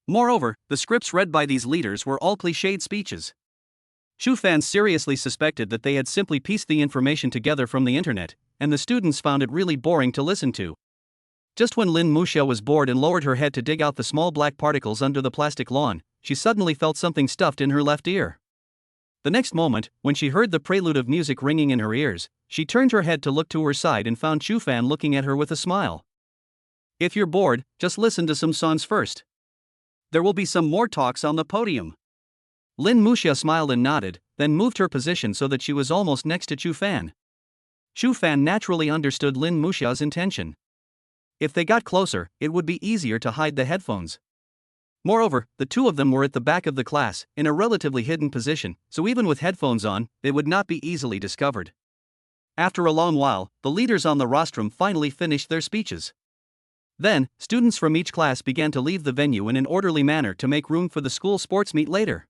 Moreover, the scripts read by these leaders were all cliched speeches. Chu Fan seriously suspected that they had simply pieced the information together from the internet, and the students found it really boring to listen to. Just when Lin Muxia was bored and lowered her head to dig out the small black particles under the plastic lawn, she suddenly felt something stuffed in her left ear. The next moment, when she heard the prelude of music ringing in her ears, she turned her head to look to her side and found Chu Fan looking at her with a smile. If you're bored, just listen to some songs first. There will be some more talks on the podium. Lin Muxia smiled and nodded, then moved her position so that she was almost next to Chu Fan. Chu Fan naturally understood Lin Muxia's intention. If they got closer, it would be easier to hide the headphones. Moreover, the two of them were at the back of the class, in a relatively hidden position, so even with headphones on, they would not be easily discovered. After a long while, the leaders on the rostrum finally finished their speeches. Then, students from each class began to leave the venue in an orderly manner to make room for the school sports meet later.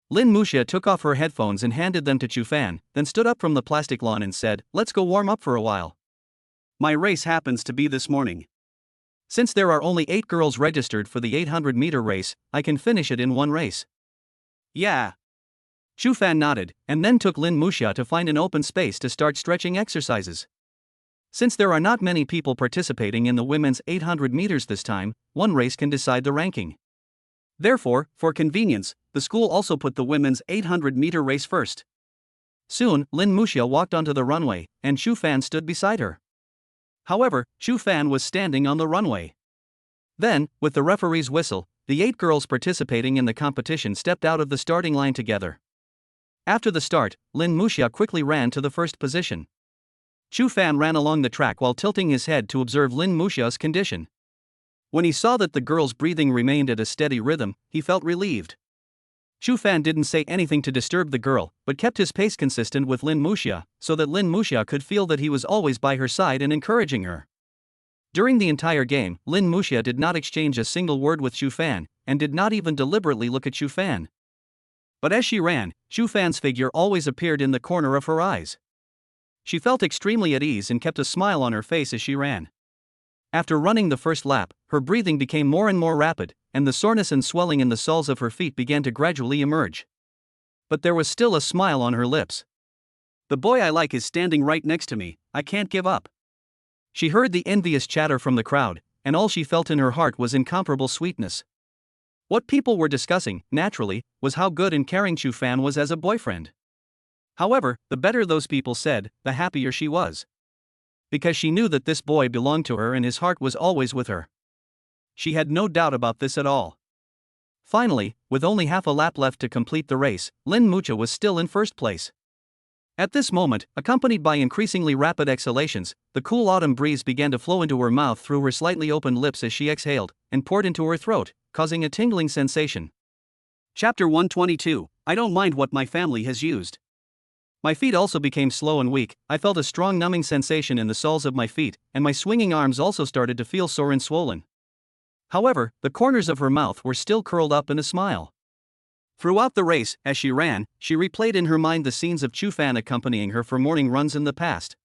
Lin Muxia took off her headphones and handed them to Chu Fan, then stood up from the plastic lawn and said, "Let's go warm up for a while. My race happens to be this morning. Since there are only 8 girls registered for the 800-meter race, I can finish it in one race." "Yeah." Chu Fan nodded, and then took Lin Muxia to find an open space to start stretching exercises. Since there are not many people participating in the women's 800 meters this time, one race can decide the ranking. Therefore, for convenience, the school also put the women's 800-meter race first. Soon, Lin Muxia walked onto the runway, and Chu Fan stood beside her. However, Chu Fan was standing on the runway. Then, with the referee's whistle, the 8 girls participating in the competition stepped out of the starting line together. After the start, Lin Muxia quickly ran to the first position. Chu Fan ran along the track while tilting his head to observe Lin Muxia's condition. When he saw that the girl's breathing remained at a steady rhythm, he felt relieved. Chu Fan didn't say anything to disturb the girl, but kept his pace consistent with Lin Muxia, so that Lin Muxia could feel that he was always by her side and encouraging her. During the entire game, Lin Muxia did not exchange a single word with Chu Fan, and did not even deliberately look at Chu Fan. But as she ran, Chu Fan's figure always appeared in the corner of her eyes. She felt extremely at ease and kept a smile on her face as she ran. After running the first lap, her breathing became more and more rapid, and the soreness and swelling in the soles of her feet began to gradually emerge. But there was still a smile on her lips. "The boy I like is standing right next to me, I can't give up." She heard the envious chatter from the crowd, and all she felt in her heart was incomparable sweetness. What people were discussing, naturally, was how good and caring Chu Fan was as a boyfriend. However, the better those people said, the happier she was. Because she knew that this boy belonged to her and his heart was always with her. She had no doubt about this at all. Finally, with only half a lap left to complete the race, Lin Muxia was still in first place. At this moment, accompanied by increasingly rapid exhalations, the cool autumn breeze began to flow into her mouth through her slightly opened lips as she exhaled, and poured into her throat, causing a tingling sensation. Chapter 122, I don't mind what my family has used. My feet also became slow and weak. I felt a strong numbing sensation in the soles of my feet, and my swinging arms also started to feel sore and swollen. However, the corners of her mouth were still curled up in a smile. Throughout the race, as she ran, she replayed in her mind the scenes of Chu Fan accompanying her for morning runs in the past.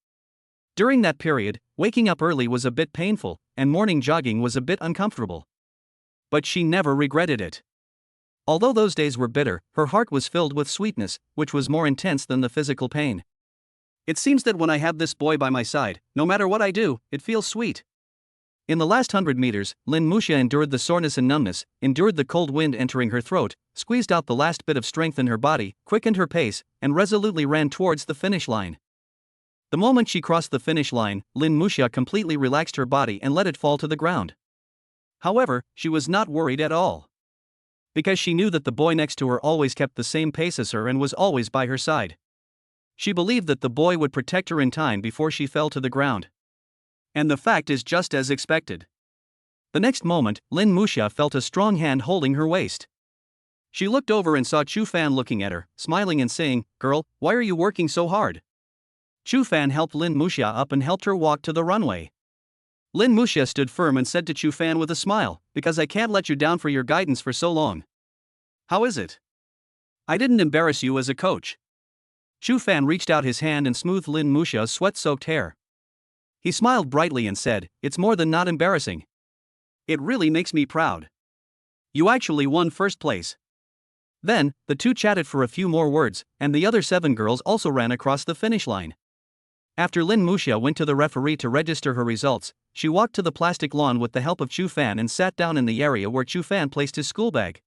During that period, waking up early was a bit painful, and morning jogging was a bit uncomfortable. But she never regretted it. Although those days were bitter, her heart was filled with sweetness, which was more intense than the physical pain. It seems that when I have this boy by my side, no matter what I do, it feels sweet. In the last 100 meters, Lin Muxia endured the soreness and numbness, endured the cold wind entering her throat, squeezed out the last bit of strength in her body, quickened her pace, and resolutely ran towards the finish line. The moment she crossed the finish line, Lin Muxia completely relaxed her body and let it fall to the ground. However, she was not worried at all. Because she knew that the boy next to her always kept the same pace as her and was always by her side. She believed that the boy would protect her in time before she fell to the ground. And the fact is just as expected. The next moment, Lin Muxia felt a strong hand holding her waist. She looked over and saw Chu Fan looking at her, smiling and saying, "Girl, why are you working so hard?" Chu Fan helped Lin Muxia up and helped her walk to the runway. Lin Muxia stood firm and said to Chu Fan with a smile, "Because I can't let you down for your guidance for so long. How is it? I didn't embarrass you as a coach." Chu Fan reached out his hand and smoothed Lin Muxia's sweat-soaked hair. He smiled brightly and said, "It's more than not embarrassing. It really makes me proud. You actually won first place." Then, the two chatted for a few more words, and the other 7 girls also ran across the finish line. After Lin Muxia went to the referee to register her results, she walked to the plastic lawn with the help of Chu Fan and sat down in the area where Chu Fan placed his school bag.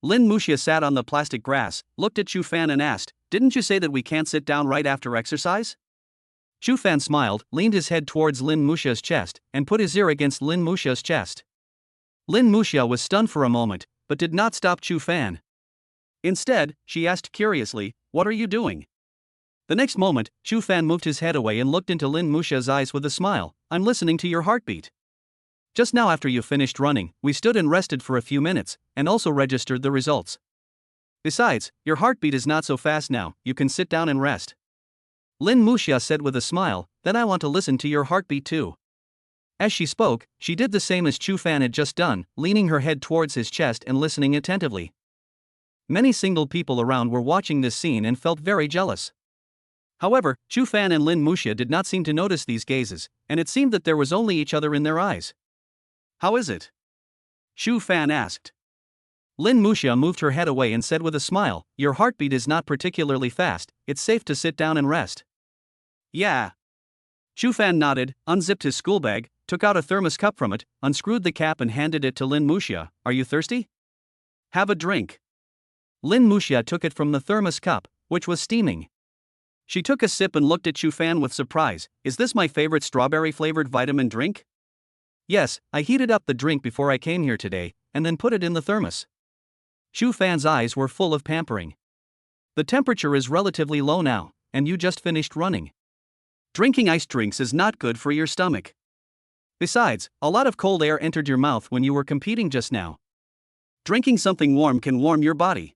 Lin Muxia sat on the plastic grass, looked at Chu Fan and asked, "Didn't you say that we can't sit down right after exercise?" Shu Fan smiled, leaned his head towards Lin Muxia's chest, and put his ear against Lin Muxia's chest. Lin Muxia was stunned for a moment, but did not stop Shu Fan. Instead, she asked curiously, "What are you doing?" The next moment, Shu Fan moved his head away and looked into Lin Muxia's eyes with a smile. "I'm listening to your heartbeat. Just now after you finished running, we stood and rested for a few minutes, and also registered the results. Besides, your heartbeat is not so fast now, you can sit down and rest." Lin Muxia said with a smile, "Then I want to listen to your heartbeat too." As she spoke, she did the same as Shu Fan had just done, leaning her head towards his chest and listening attentively. Many single people around were watching this scene and felt very jealous. However, Shu Fan and Lin Muxia did not seem to notice these gazes, and it seemed that there was only each other in their eyes. "How is it?" Shu Fan asked. Lin Muxia moved her head away and said with a smile, "Your heartbeat is not particularly fast, it's safe to sit down and rest." "Yeah." Shu Fan nodded, unzipped his school bag, took out a thermos cup from it, unscrewed the cap and handed it to Lin Muxia. "Are you thirsty? Have a drink." Lin Muxia took it from the thermos cup, which was steaming. She took a sip and looked at Shu Fan with surprise. "Is this my favorite strawberry-flavored vitamin drink?" "Yes, I heated up the drink before I came here today, and then put it in the thermos." Shu Fan's eyes were full of pampering. "The temperature is relatively low now, and you just finished running. Drinking iced drinks is not good for your stomach. Besides, a lot of cold air entered your mouth when you were competing just now. Drinking something warm can warm your body."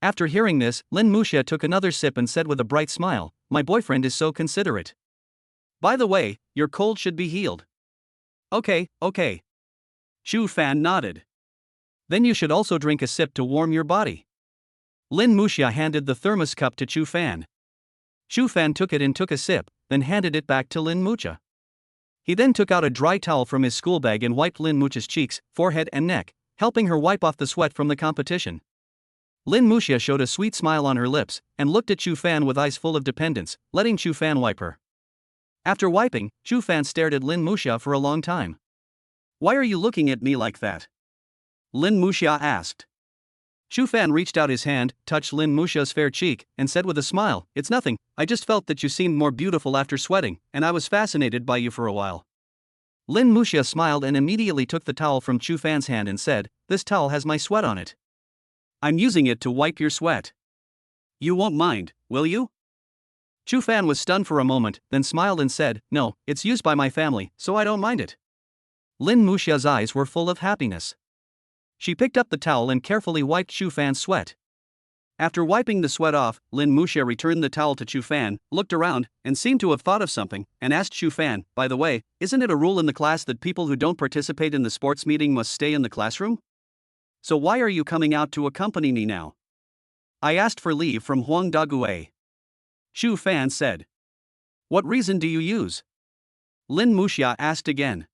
After hearing this, Lin Muxia took another sip and said with a bright smile, "My boyfriend is so considerate. By the way, your cold should be healed." Okay. Shu Fan nodded. "Then you should also drink a sip to warm your body." Lin Muxia handed the thermos cup to Shu Fan. Shu Fan took it and took a sip, then handed it back to Lin Muxia. He then took out a dry towel from his school bag and wiped Lin Muxia's cheeks, forehead and neck, helping her wipe off the sweat from the competition. Lin Muxia showed a sweet smile on her lips, and looked at Shu Fan with eyes full of dependence, letting Shu Fan wipe her. After wiping, Shu Fan stared at Lin Muxia for a long time. "Why are you looking at me like that?" Lin Muxia asked. Shu Fan reached out his hand, touched Lin Muxia's fair cheek, and said with a smile, "It's nothing, I just felt that you seemed more beautiful after sweating, and I was fascinated by you for a while." Lin Muxia smiled and immediately took the towel from Shu Fan's hand and said, "This towel has my sweat on it. I'm using it to wipe your sweat. You won't mind, will you?" Shu Fan was stunned for a moment, then smiled and said, "No, it's used by my family, so I don't mind it." Lin Muxia's eyes were full of happiness. She picked up the towel and carefully wiped Shu Fan's sweat. After wiping the sweat off, Lin Muxia returned the towel to Shu Fan, looked around, and seemed to have thought of something, and asked Shu Fan, "By the way, isn't it a rule in the class that people who don't participate in the sports meeting must stay in the classroom? So why are you coming out to accompany me now?" "I asked for leave from Huang Dagui," Shu Fan said. "What reason do you use?" Lin Muxia asked again.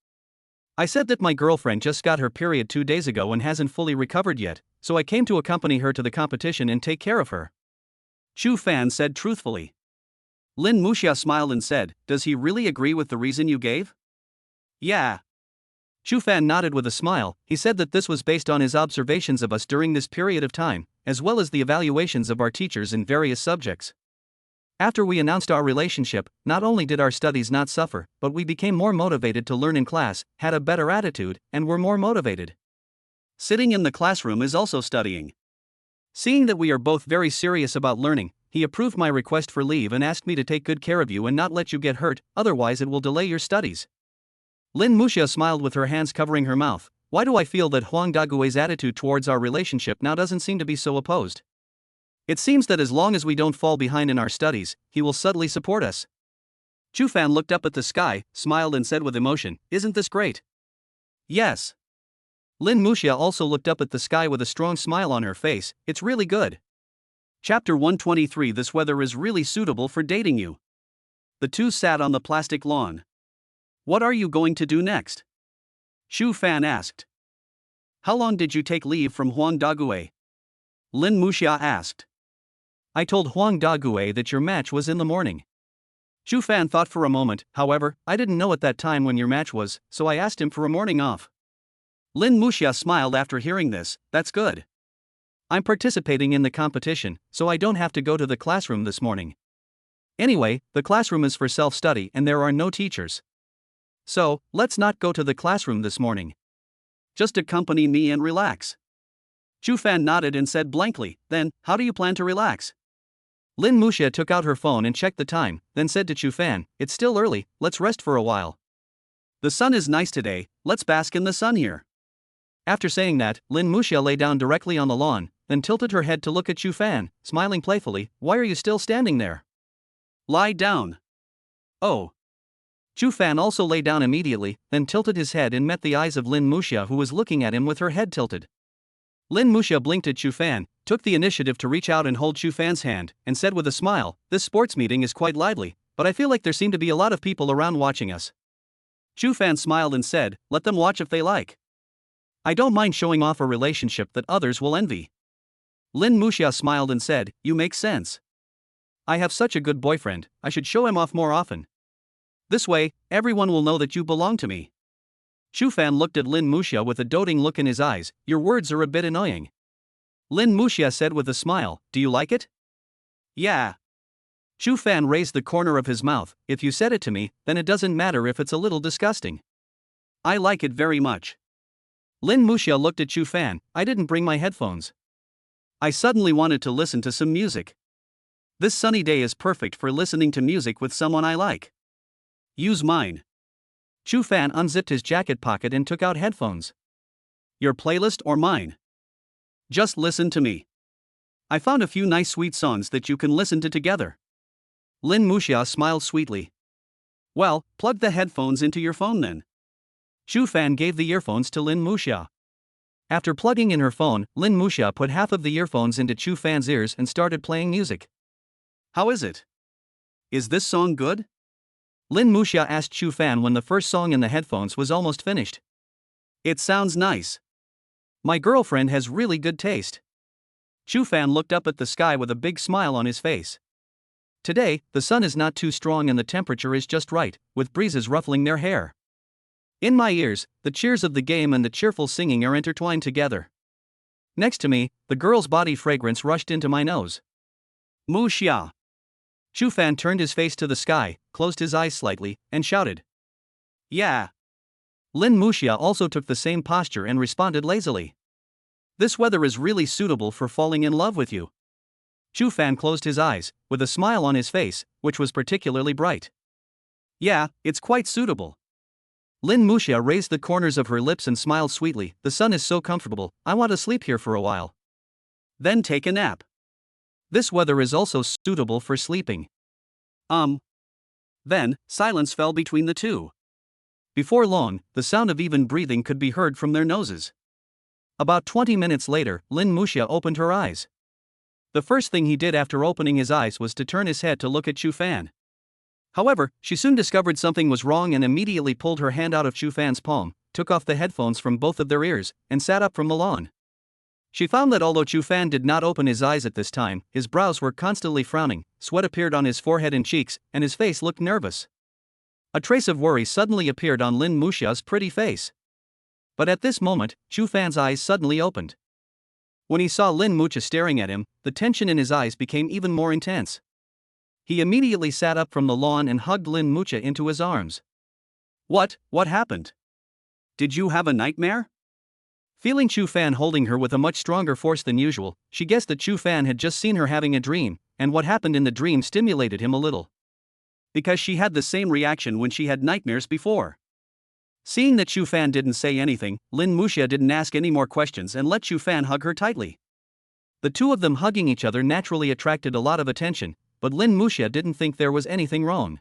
"I said that my girlfriend just got her period 2 days ago and hasn't fully recovered yet, so I came to accompany her to the competition and take care of her," Shu Fan said truthfully. Lin Muxia smiled and said, "Does he really agree with the reason you gave?" "Yeah." Shu Fan nodded with a smile. He said that this was based on his observations of us during this period of time, as well as the evaluations of our teachers in various subjects. After we announced our relationship, not only did our studies not suffer, but we became more motivated to learn in class, had a better attitude, and were more motivated. Sitting in the classroom is also studying. Seeing that we are both very serious about learning, he approved my request for leave and asked me to take good care of you and not let you get hurt, otherwise it will delay your studies." Lin Muxia smiled with her hands covering her mouth. "Why do I feel that Huang Dagui's attitude towards our relationship now doesn't seem to be so opposed? It seems that as long as we don't fall behind in our studies, he will subtly support us." Shu Fan looked up at the sky, smiled and said with emotion, "Isn't this great?" "Yes." Lin Muxia also looked up at the sky with a strong smile on her face. "It's really good." Chapter 123. This weather is really suitable for dating you. The two sat on the plastic lawn. "What are you going to do next?" Shu Fan asked. "How long did you take leave from Huang Dagui?" Lin Muxia asked. "I told Huang Dagui that your match was in the morning." Shu Fan thought for a moment. "However, I didn't know at that time when your match was, so I asked him for a morning off." Lin Muxia smiled after hearing this. "That's good. I'm participating in the competition, so I don't have to go to the classroom this morning." Anyway, the classroom is for self-study and there are no teachers. So, let's not go to the classroom this morning. Just accompany me and relax. Chu Fan nodded and said blankly, then, how do you plan to relax? Lin Muxia took out her phone and checked the time, then said to Chu Fan, it's still early, let's rest for a while. The sun is nice today, let's bask in the sun here. After saying that, Lin Muxia lay down directly on the lawn, then tilted her head to look at Chu Fan, smiling playfully, why are you still standing there? Lie down. Oh. Chu Fan also lay down immediately, then tilted his head and met the eyes of Lin Muxia, who was looking at him with her head tilted. Lin Muxia blinked at Chu Fan, took the initiative to reach out and hold Chu Fan's hand, and said with a smile, this sports meeting is quite lively, but I feel like there seem to be a lot of people around watching us. Chu Fan smiled and said, let them watch if they like. I don't mind showing off a relationship that others will envy. Lin Muxia smiled and said, you make sense. I have such a good boyfriend, I should show him off more often. This way, everyone will know that you belong to me. Chu Fan looked at Lin Muxia with a doting look in his eyes, your words are a bit annoying. Lin Muxia said with a smile, do you like it? Yeah. Chu Fan raised the corner of his mouth, if you said it to me, then it doesn't matter if it's a little disgusting. I like it very much. Lin Muxia looked at Chu Fan, I didn't bring my headphones. I suddenly wanted to listen to some music. This sunny day is perfect for listening to music with someone I like. Use mine. Chu Fan unzipped his jacket pocket and took out headphones. Your playlist or mine? Just listen to me. I found a few nice sweet songs that you can listen to together. Lin Muxia smiled sweetly. Well, plug the headphones into your phone then. Chu Fan gave the earphones to Lin Muxia. After plugging in her phone, Lin Muxia put half of the earphones into Chu Fan's ears and started playing music. How is it? Is this song good? Lin Muxia asked Chu Fan when the first song in the headphones was almost finished. It sounds nice. My girlfriend has really good taste. Chu Fan looked up at the sky with a big smile on his face. Today, the sun is not too strong and the temperature is just right, with breezes ruffling their hair. In my ears, the cheers of the game and the cheerful singing are intertwined together. Next to me, the girl's body fragrance rushed into my nose. Muxia. Chu Fan turned his face to the sky, closed his eyes slightly, and shouted. Yeah. Lin Muxia also took the same posture and responded lazily. This weather is really suitable for falling in love with you. Chu Fan closed his eyes, with a smile on his face, which was particularly bright. Yeah, it's quite suitable. Lin Muxia raised the corners of her lips and smiled sweetly, the sun is so comfortable, I want to sleep here for a while. Then take a nap. This weather is also suitable for sleeping. Then, silence fell between the two. Before long, the sound of even breathing could be heard from their noses. About 20 minutes later, Lin Muxia opened her eyes. The first thing he did after opening his eyes was to turn his head to look at Chu Fan. However, she soon discovered something was wrong and immediately pulled her hand out of Chu Fan's palm, took off the headphones from both of their ears, and sat up from the lawn. She found that although Chu Fan did not open his eyes at this time, his brows were constantly frowning, sweat appeared on his forehead and cheeks, and his face looked nervous. A trace of worry suddenly appeared on Lin Muxia's pretty face. But at this moment, Chu Fan's eyes suddenly opened. When he saw Lin Muxia staring at him, the tension in his eyes became even more intense. He immediately sat up from the lawn and hugged Lin Muxia into his arms. What happened? Did you have a nightmare? Feeling Chu Fan holding her with a much stronger force than usual, she guessed that Chu Fan had just seen her having a dream, and what happened in the dream stimulated him a little. Because she had the same reaction when she had nightmares before. Seeing that Chu Fan didn't say anything, Lin Muxia didn't ask any more questions and let Chu Fan hug her tightly. The two of them hugging each other naturally attracted a lot of attention, but Lin Muxia didn't think there was anything wrong.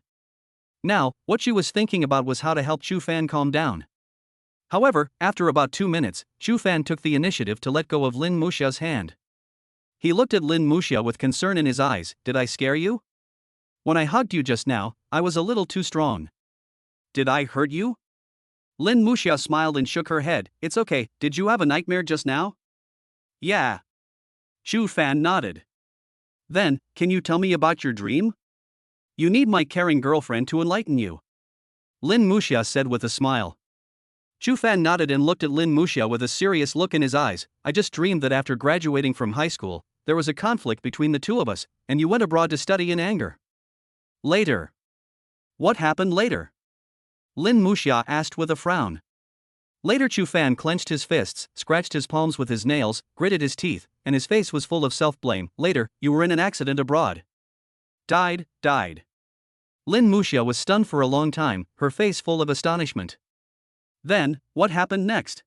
Now, what she was thinking about was how to help Chu Fan calm down. However, after about 2 minutes, Chu Fan took the initiative to let go of Lin Muxia's hand. He looked at Lin Muxia with concern in his eyes. Did I scare you? When I hugged you just now, I was a little too strong. Did I hurt you? Lin Muxia smiled and shook her head. It's okay, did you have a nightmare just now? Yeah. Chu Fan nodded. Then, can you tell me about your dream? You need my caring girlfriend to enlighten you. Lin Muxia said with a smile. Chu Fan nodded and looked at Lin Muxia with a serious look in his eyes. I just dreamed that after graduating from high school, there was a conflict between the two of us, and you went abroad to study in anger. Later. What happened later? Lin Muxia asked with a frown. Later Chu Fan clenched his fists, scratched his palms with his nails, gritted his teeth, and his face was full of self-blame. Later, you were in an accident abroad. Died. Lin Muxia was stunned for a long time, her face full of astonishment. Then, what happened next?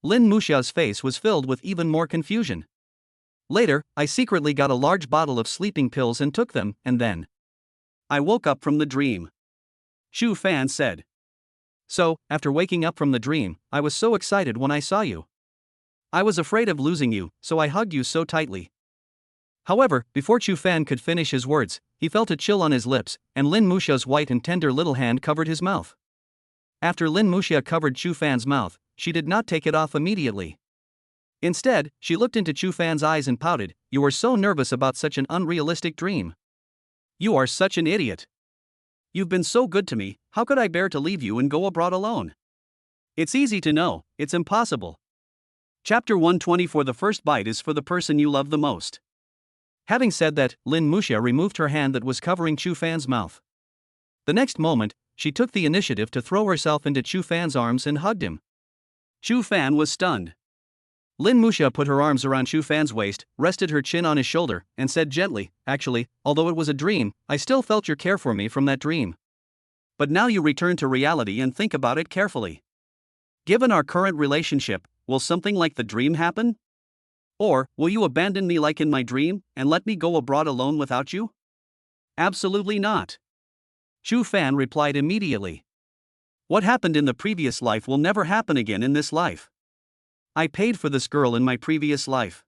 Lin Muxia's face was filled with even more confusion. Later, I secretly got a large bottle of sleeping pills and took them, and then I woke up from the dream. Chu Fan said. So, after waking up from the dream, I was so excited when I saw you. I was afraid of losing you, so I hugged you so tightly. However, before Chu Fan could finish his words, he felt a chill on his lips, and Lin Muxia's white and tender little hand covered his mouth. After Lin Muxia covered Chu Fan's mouth, she did not take it off immediately. Instead, she looked into Chu Fan's eyes and pouted, "You were so nervous about such an unrealistic dream. You are such an idiot. You've been so good to me, how could I bear to leave you and go abroad alone? It's easy to know, it's impossible." Chapter 124. The first bite is for the person you love the most. Having said that, Lin Muxia removed her hand that was covering Chu Fan's mouth. The next moment, she took the initiative to throw herself into Chu Fan's arms and hugged him. Chu Fan was stunned. Lin Muxia put her arms around Chu Fan's waist, rested her chin on his shoulder, and said gently, "Actually, although it was a dream, I still felt your care for me from that dream. But now you return to reality and think about it carefully. Given our current relationship, will something like the dream happen? Or, will you abandon me like in my dream, and let me go abroad alone without you?" "Absolutely not." Chu Fan replied immediately. "What happened in the previous life will never happen again in this life. I paid for this girl in my previous life.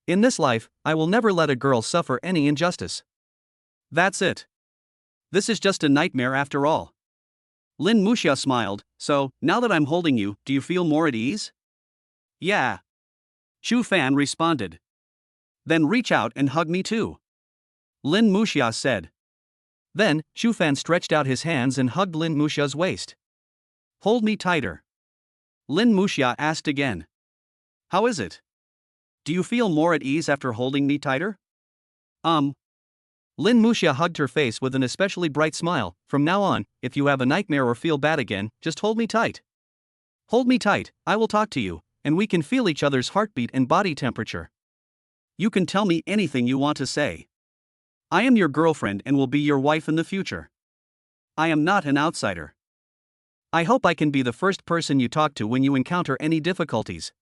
In this life, I will never let a girl suffer any injustice. That's it. This is just a nightmare after all." Lin Muxia smiled. "So, now that I'm holding you, do you feel more at ease?" "Yeah." Chu Fan responded. "Then reach out and hug me too," Lin Muxia said. Then, Chu Fan stretched out his hands and hugged Lin Muxia's waist. "Hold me tighter," Lin Muxia asked again. "How is it? Do you feel more at ease after holding me tighter?" Lin Muxia hugged her face with an especially bright smile. "From now on, if you have a nightmare or feel bad again, just hold me tight. Hold me tight, I will talk to you, and we can feel each other's heartbeat and body temperature. You can tell me anything you want to say. I am your girlfriend and will be your wife in the future. I am not an outsider. I hope I can be the first person you talk to when you encounter any difficulties.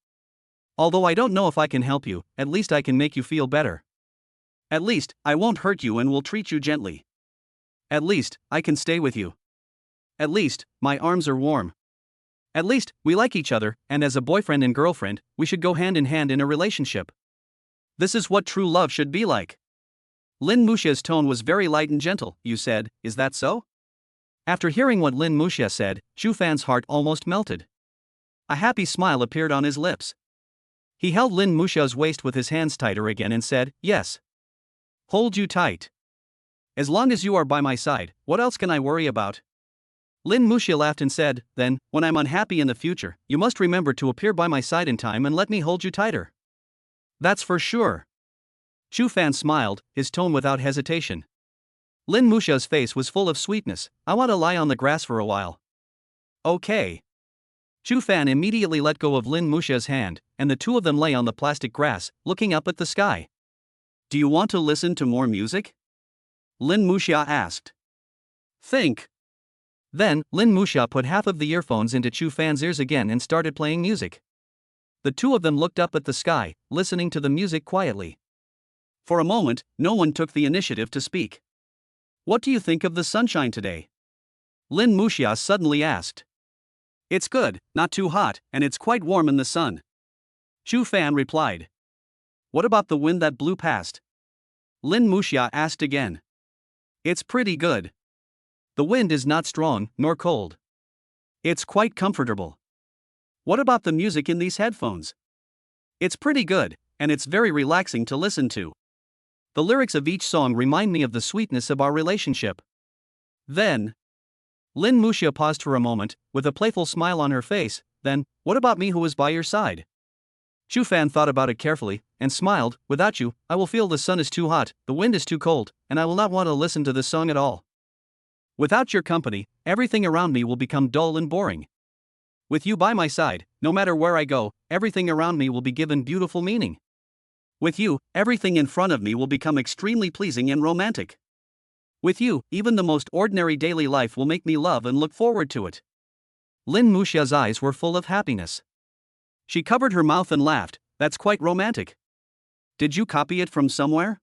Although I don't know if I can help you, at least I can make you feel better. At least, I won't hurt you and will treat you gently. At least, I can stay with you. At least, my arms are warm. At least, we like each other, and as a boyfriend and girlfriend, we should go hand in hand in a relationship. This is what true love should be like." Lin Muxia's tone was very light and gentle. "You said, is that so?" After hearing what Lin Muxia said, Chu Fan's heart almost melted. A happy smile appeared on his lips. He held Lin Muxia's waist with his hands tighter again and said, "Yes. Hold you tight. As long as you are by my side, what else can I worry about?" Lin Muxia laughed and said, "Then, when I'm unhappy in the future, you must remember to appear by my side in time and let me hold you tighter." "That's for sure." Chu Fan smiled, his tone without hesitation. Lin Muxia's face was full of sweetness. "I want to lie on the grass for a while." "Okay." Chu Fan immediately let go of Lin Muxia's hand, and the two of them lay on the plastic grass, looking up at the sky. "Do you want to listen to more music?" Lin Muxia asked. "Think." Then, Lin Muxia put half of the earphones into Chu Fan's ears again and started playing music. The two of them looked up at the sky, listening to the music quietly. For a moment, no one took the initiative to speak. "What do you think of the sunshine today?" Lin Muxia suddenly asked. "It's good, not too hot, and it's quite warm in the sun," Chu Fan replied. "What about the wind that blew past?" Lin Muxia asked again. "It's pretty good. The wind is not strong, nor cold. It's quite comfortable." "What about the music in these headphones?" "It's pretty good, and it's very relaxing to listen to. The lyrics of each song remind me of the sweetness of our relationship." Then, Lin Muxia paused for a moment, with a playful smile on her face. "Then, what about me who is by your side?" Chu Fan thought about it carefully, and smiled. Without you, I will feel the sun is too hot, the wind is too cold, and I will not want to listen to this song at all. Without your company, everything around me will become dull and boring. With you by my side, no matter where I go, everything around me will be given beautiful meaning. With you, everything in front of me will become extremely pleasing and romantic. With you, even the most ordinary daily life will make me love and look forward to it. Lin Muxia's eyes were full of happiness. She covered her mouth and laughed. That's quite romantic. Did you copy it from somewhere?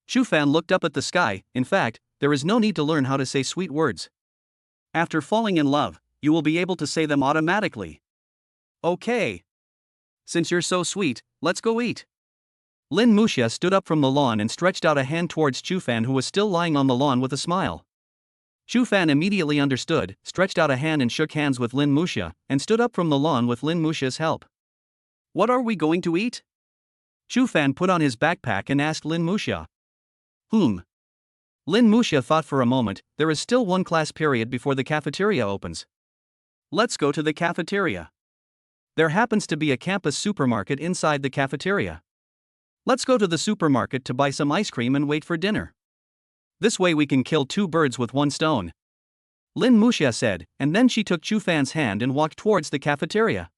Chu Fan looked up at the sky. In fact, there is no need to learn how to say sweet words. After falling in love, you will be able to say them automatically. Okay. Since you're so sweet, let's go eat. Lin Muxia stood up from the lawn and stretched out a hand towards Chu Fan, who was still lying on the lawn, with a smile. Chu Fan immediately understood, stretched out a hand and shook hands with Lin Muxia, and stood up from the lawn with Lin Muxia's help. What are we going to eat? Chu Fan put on his backpack and asked Lin Muxia. Lin Muxia thought for a moment. There is still one class period before the cafeteria opens. Let's go to the cafeteria. There happens to be a campus supermarket inside the cafeteria. Let's go to the supermarket to buy some ice cream and wait for dinner. This way we can kill two birds with one stone. Lin Muxia said, and then she took Chu Fan's hand and walked towards the cafeteria.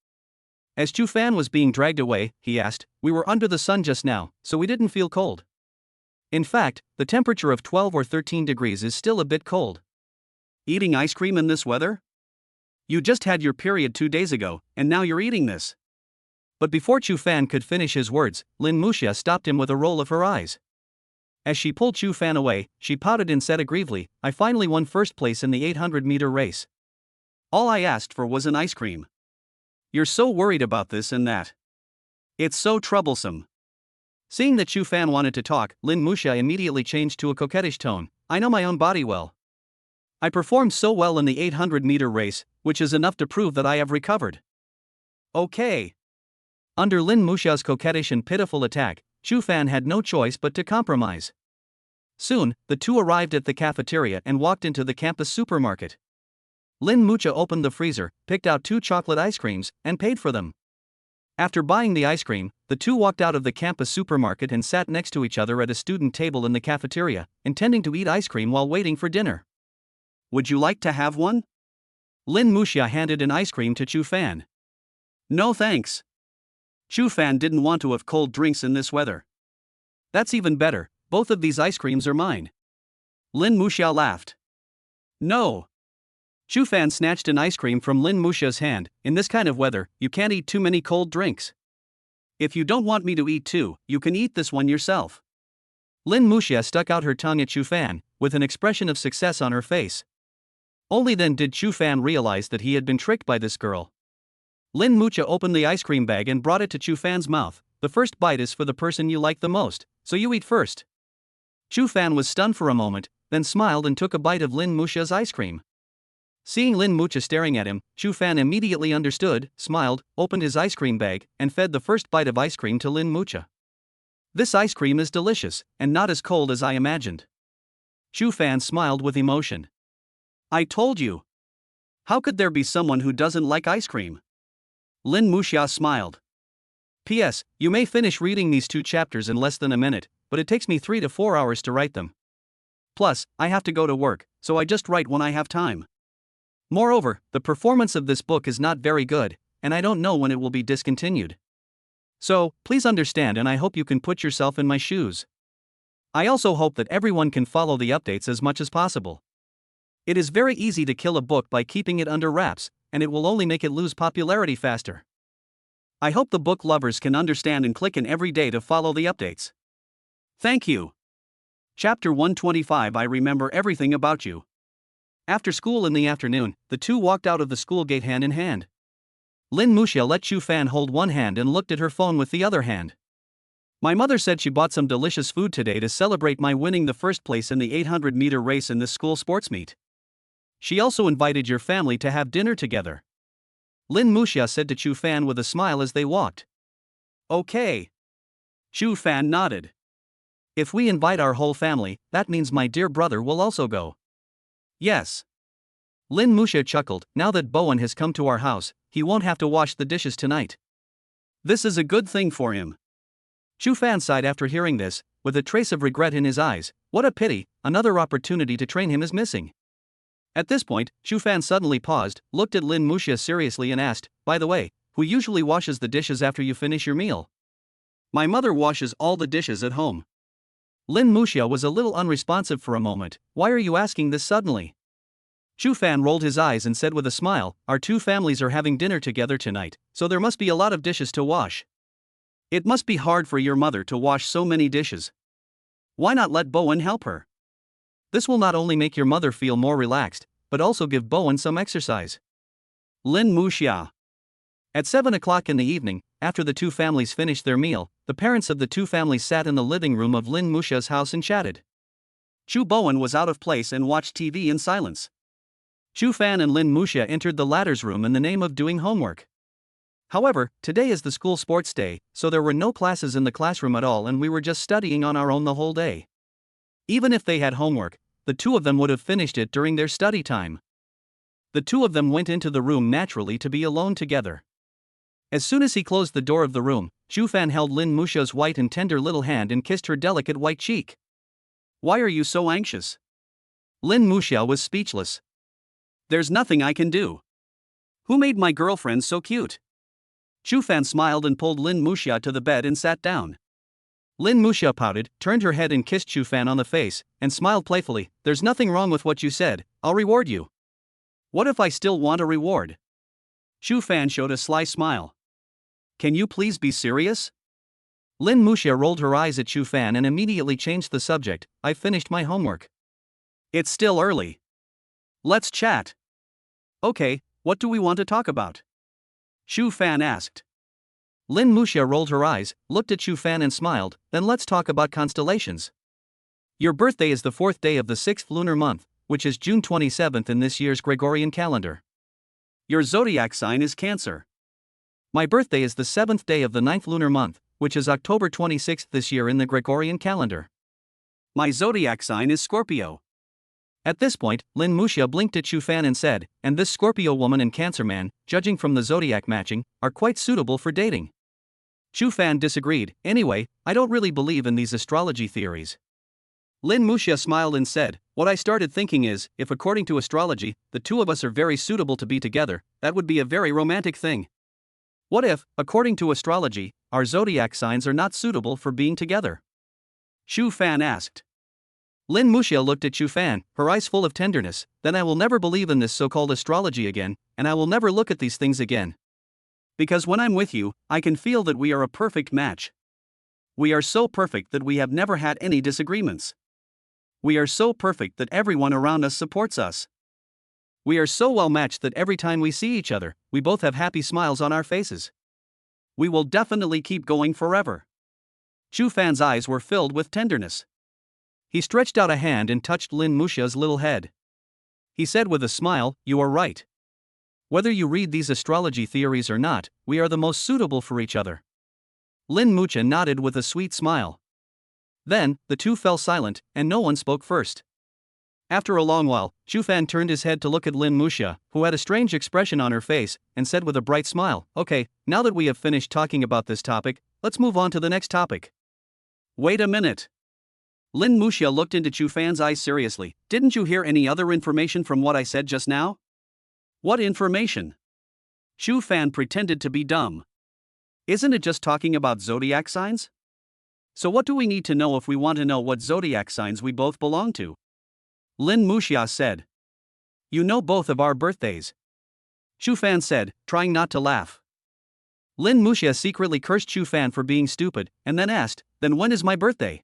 As Chu Fan was being dragged away, he asked, we were under the sun just now, so we didn't feel cold. In fact, the temperature of 12 or 13 degrees is still a bit cold. Eating ice cream in this weather? You just had your period 2 days ago, and now you're eating this. But before Chu Fan could finish his words, Lin Muxia stopped him with a roll of her eyes. As she pulled Chu Fan away, she pouted and said aggrievely, I finally won first place in the 800-meter race. All I asked for was an ice cream. You're so worried about this and that. It's so troublesome. Seeing that Chu Fan wanted to talk, Lin Muxia immediately changed to a coquettish tone. I know my own body well. I performed so well in the 800-meter race, which is enough to prove that I have recovered. Okay. Under Lin Muxia's coquettish and pitiful attack, Chu Fan had no choice but to compromise. Soon, the two arrived at the cafeteria and walked into the campus supermarket. Lin Muxia opened the freezer, picked out 2 chocolate ice creams, and paid for them. After buying the ice cream, the two walked out of the campus supermarket and sat next to each other at a student table in the cafeteria, intending to eat ice cream while waiting for dinner. Would you like to have one? Lin Muxia handed an ice cream to Chu Fan. No thanks. Chu Fan didn't want to have cold drinks in this weather. That's even better, both of these ice creams are mine. Lin Muxia laughed. No. Chu Fan snatched an ice cream from Lin Muxia's hand. In this kind of weather, you can't eat too many cold drinks. If you don't want me to eat too, you can eat this one yourself. Lin Muxia stuck out her tongue at Chu Fan, with an expression of success on her face. Only then did Chu Fan realize that he had been tricked by this girl. Lin Muxia opened the ice cream bag and brought it to Chu Fan's mouth. The first bite is for the person you like the most, so you eat first. Chu Fan was stunned for a moment, then smiled and took a bite of Lin Muxia's ice cream. Seeing Lin Muxia staring at him, Chu Fan immediately understood, smiled, opened his ice cream bag, and fed the first bite of ice cream to Lin Muxia. This ice cream is delicious, and not as cold as I imagined. Chu Fan smiled with emotion. I told you. How could there be someone who doesn't like ice cream? Lin Muxia smiled. P.S. You may finish reading these 2 chapters in less than a minute, but it takes me 3 to 4 hours to write them. Plus, I have to go to work, so I just write when I have time. Moreover, the performance of this book is not very good, and I don't know when it will be discontinued. So, please understand, and I hope you can put yourself in my shoes. I also hope that everyone can follow the updates as much as possible. It is very easy to kill a book by keeping it under wraps, and it will only make it lose popularity faster. I hope the book lovers can understand and click in every day to follow the updates. Thank you. Chapter 125. I remember everything about you. After school in the afternoon, the two walked out of the school gate hand in hand. Lin Muxia let Chu Fan hold one hand and looked at her phone with the other hand. My mother said she bought some delicious food today to celebrate my winning the first place in the 800-meter race in this school sports meet. She also invited your family to have dinner together. Lin Muxia said to Chu Fan with a smile as they walked. Okay. Chu Fan nodded. If we invite our whole family, that means my dear brother will also go. Yes. Lin Muxia chuckled. Now that Bowen has come to our house, he won't have to wash the dishes tonight. This is a good thing for him. Shu Fan sighed after hearing this, with a trace of regret in his eyes. What a pity, another opportunity to train him is missing. At this point, Shu Fan suddenly paused, looked at Lin Muxia seriously and asked, by the way, who usually washes the dishes after you finish your meal? My mother washes all the dishes at home. Lin Muxia was a little unresponsive for a moment. Why are you asking this suddenly? Shu Fan rolled his eyes and said with a smile, our two families are having dinner together tonight, so there must be a lot of dishes to wash. It must be hard for your mother to wash so many dishes. Why not let Bowen help her? This will not only make your mother feel more relaxed, but also give Bowen some exercise. Lin Muxia. At 7 o'clock in the evening, after the two families finished their meal, the parents of the two families sat in the living room of Lin Muxia's house and chatted. Chu Bowen was out of place and watched TV in silence. Shu Fan and Lin Muxia entered the latter's room in the name of doing homework. However, today is the school sports day, so there were no classes in the classroom at all and we were just studying on our own the whole day. Even if they had homework, the two of them would have finished it during their study time. The two of them went into the room naturally to be alone together. As soon as he closed the door of the room, Shu Fan held Lin Muxia's white and tender little hand and kissed her delicate white cheek. Why are you so anxious? Lin Muxia was speechless. There's nothing I can do. Who made my girlfriend so cute? Shu Fan smiled and pulled Lin Muxia to the bed and sat down. Lin Muxia pouted, turned her head and kissed Shu Fan on the face, and smiled playfully. There's nothing wrong with what you said, I'll reward you. What if I still want a reward? Shu Fan showed a sly smile. Can you please be serious? Lin Muxia rolled her eyes at Shu Fan and immediately changed the subject. I've finished my homework. It's still early. Let's chat. Okay, what do we want to talk about? Shu Fan asked. Lin Muxia rolled her eyes, looked at Shu Fan and smiled. Then let's talk about constellations. Your birthday is the 4th day of the 6th lunar month, which is June 27th in this year's Gregorian calendar. Your zodiac sign is Cancer. My birthday is the 7th day of the 9th lunar month, which is October 26th this year in the Gregorian calendar. My zodiac sign is Scorpio. At this point, Lin Muxia blinked at Shu Fan and said, and this Scorpio woman and Cancer man, judging from the zodiac matching, are quite suitable for dating. Shu Fan disagreed. Anyway, I don't really believe in these astrology theories. Lin Muxia smiled and said, what I started thinking is, if according to astrology, the two of us are very suitable to be together, that would be a very romantic thing. What if, according to astrology, our zodiac signs are not suitable for being together? Shu Fan asked. Lin Muxia looked at Shu Fan, her eyes full of tenderness. Then I will never believe in this so-called astrology again, and I will never look at these things again. Because when I'm with you, I can feel that we are a perfect match. We are so perfect that we have never had any disagreements. We are so perfect that everyone around us supports us. We are so well matched that every time we see each other, we both have happy smiles on our faces. We will definitely keep going forever. Shu Fan's eyes were filled with tenderness. He stretched out a hand and touched Lin Muxia's little head. He said with a smile, you are right. Whether you read these astrology theories or not, we are the most suitable for each other. Lin Muxia nodded with a sweet smile. Then, the two fell silent, and no one spoke first. After a long while, Shu Fan turned his head to look at Lin Muxia, who had a strange expression on her face, and said with a bright smile, okay, now that we have finished talking about this topic, let's move on to the next topic. Wait a minute. Lin Muxia looked into Shu Fan's eyes seriously. Didn't you hear any other information from what I said just now? What information? Shu Fan pretended to be dumb. Isn't it just talking about zodiac signs? So what do we need to know if we want to know what zodiac signs we both belong to? Lin Muxia said. You know both of our birthdays. Shu Fan said, trying not to laugh. Lin Muxia secretly cursed Shu Fan for being stupid, and then asked, then when is my birthday?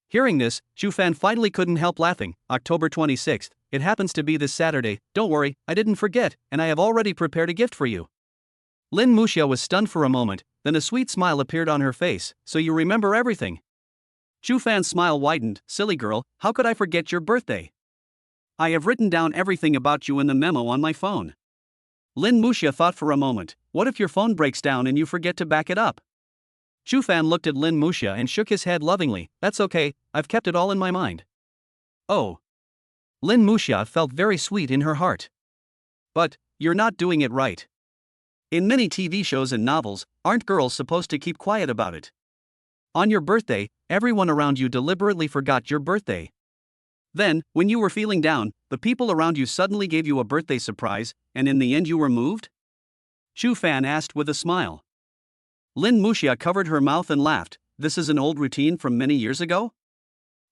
Hearing this, Shu Fan finally couldn't help laughing. October 26th, it happens to be this Saturday. Don't worry, I didn't forget, and I have already prepared a gift for you. Lin Muxia was stunned for a moment, then a sweet smile appeared on her face. So you remember everything? Shu Fan's smile widened. Silly girl, how could I forget your birthday? I have written down everything about you in the memo on my phone. Lin Muxia thought for a moment. What if your phone breaks down and you forget to back it up? Shu Fan looked at Lin Muxia and shook his head lovingly. That's okay, I've kept it all in my mind. Oh. Lin Muxia felt very sweet in her heart. But, you're not doing it right. In many TV shows and novels, aren't girls supposed to keep quiet about it? On your birthday, everyone around you deliberately forgot your birthday. Then, when you were feeling down, the people around you suddenly gave you a birthday surprise, and in the end you were moved? Shu Fan asked with a smile. Lin Muxia covered her mouth and laughed. This is an old routine from many years ago?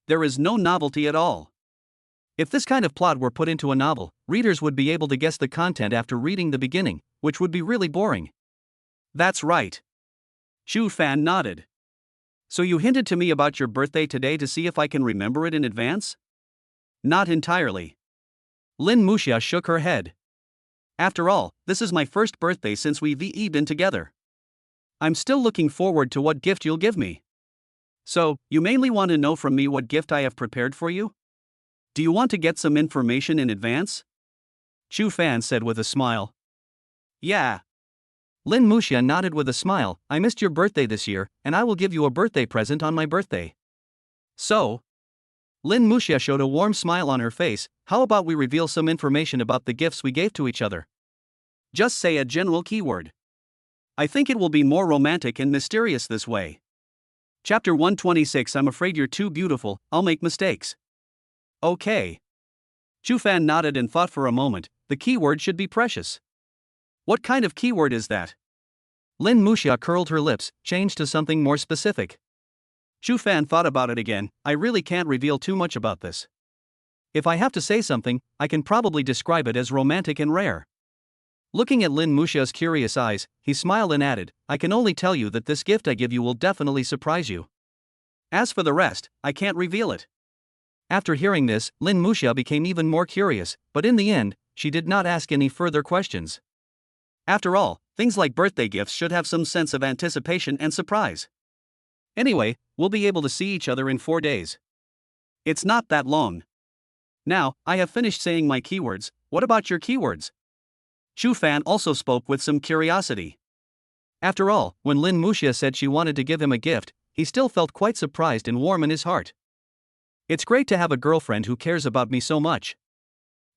There is no novelty at all. If this kind of plot were put into a novel, readers would be able to guess the content after reading the beginning, which would be really boring. That's right. Shu Fan nodded. So you hinted to me about your birthday today to see if I can remember it in advance? Not entirely. Lin Muxia shook her head. After all, this is my first birthday since we've been together. I'm still looking forward to what gift you'll give me. So, you mainly want to know from me what gift I have prepared for you? Do you want to get some information in advance? Shu Fan said with a smile. Yeah. Lin Muxia nodded with a smile. I missed your birthday this year, and I will give you a birthday present on my birthday. So? Lin Muxia showed a warm smile on her face. How about we reveal some information about the gifts we gave to each other? Just say a general keyword. I think it will be more romantic and mysterious this way. Chapter 126. I'm afraid you're too beautiful, I'll make mistakes. Okay. Shu Fan nodded and thought for a moment. The keyword should be precious. What kind of keyword is that? Lin Muxia curled her lips, changed to something more specific. Shu Fan thought about it again. I really can't reveal too much about this. If I have to say something, I can probably describe it as romantic and rare. Looking at Lin Muxia's curious eyes, he smiled and added, I can only tell you that this gift I give you will definitely surprise you. As for the rest, I can't reveal it. After hearing this, Lin Muxia became even more curious, but in the end, she did not ask any further questions. After all, things like birthday gifts should have some sense of anticipation and surprise. Anyway, we'll be able to see each other in 4 days. It's not that long. Now, I have finished saying my keywords. What about your keywords? Shu Fan also spoke with some curiosity. After all, when Lin Muxia said she wanted to give him a gift, he still felt quite surprised and warm in his heart. It's great to have a girlfriend who cares about me so much.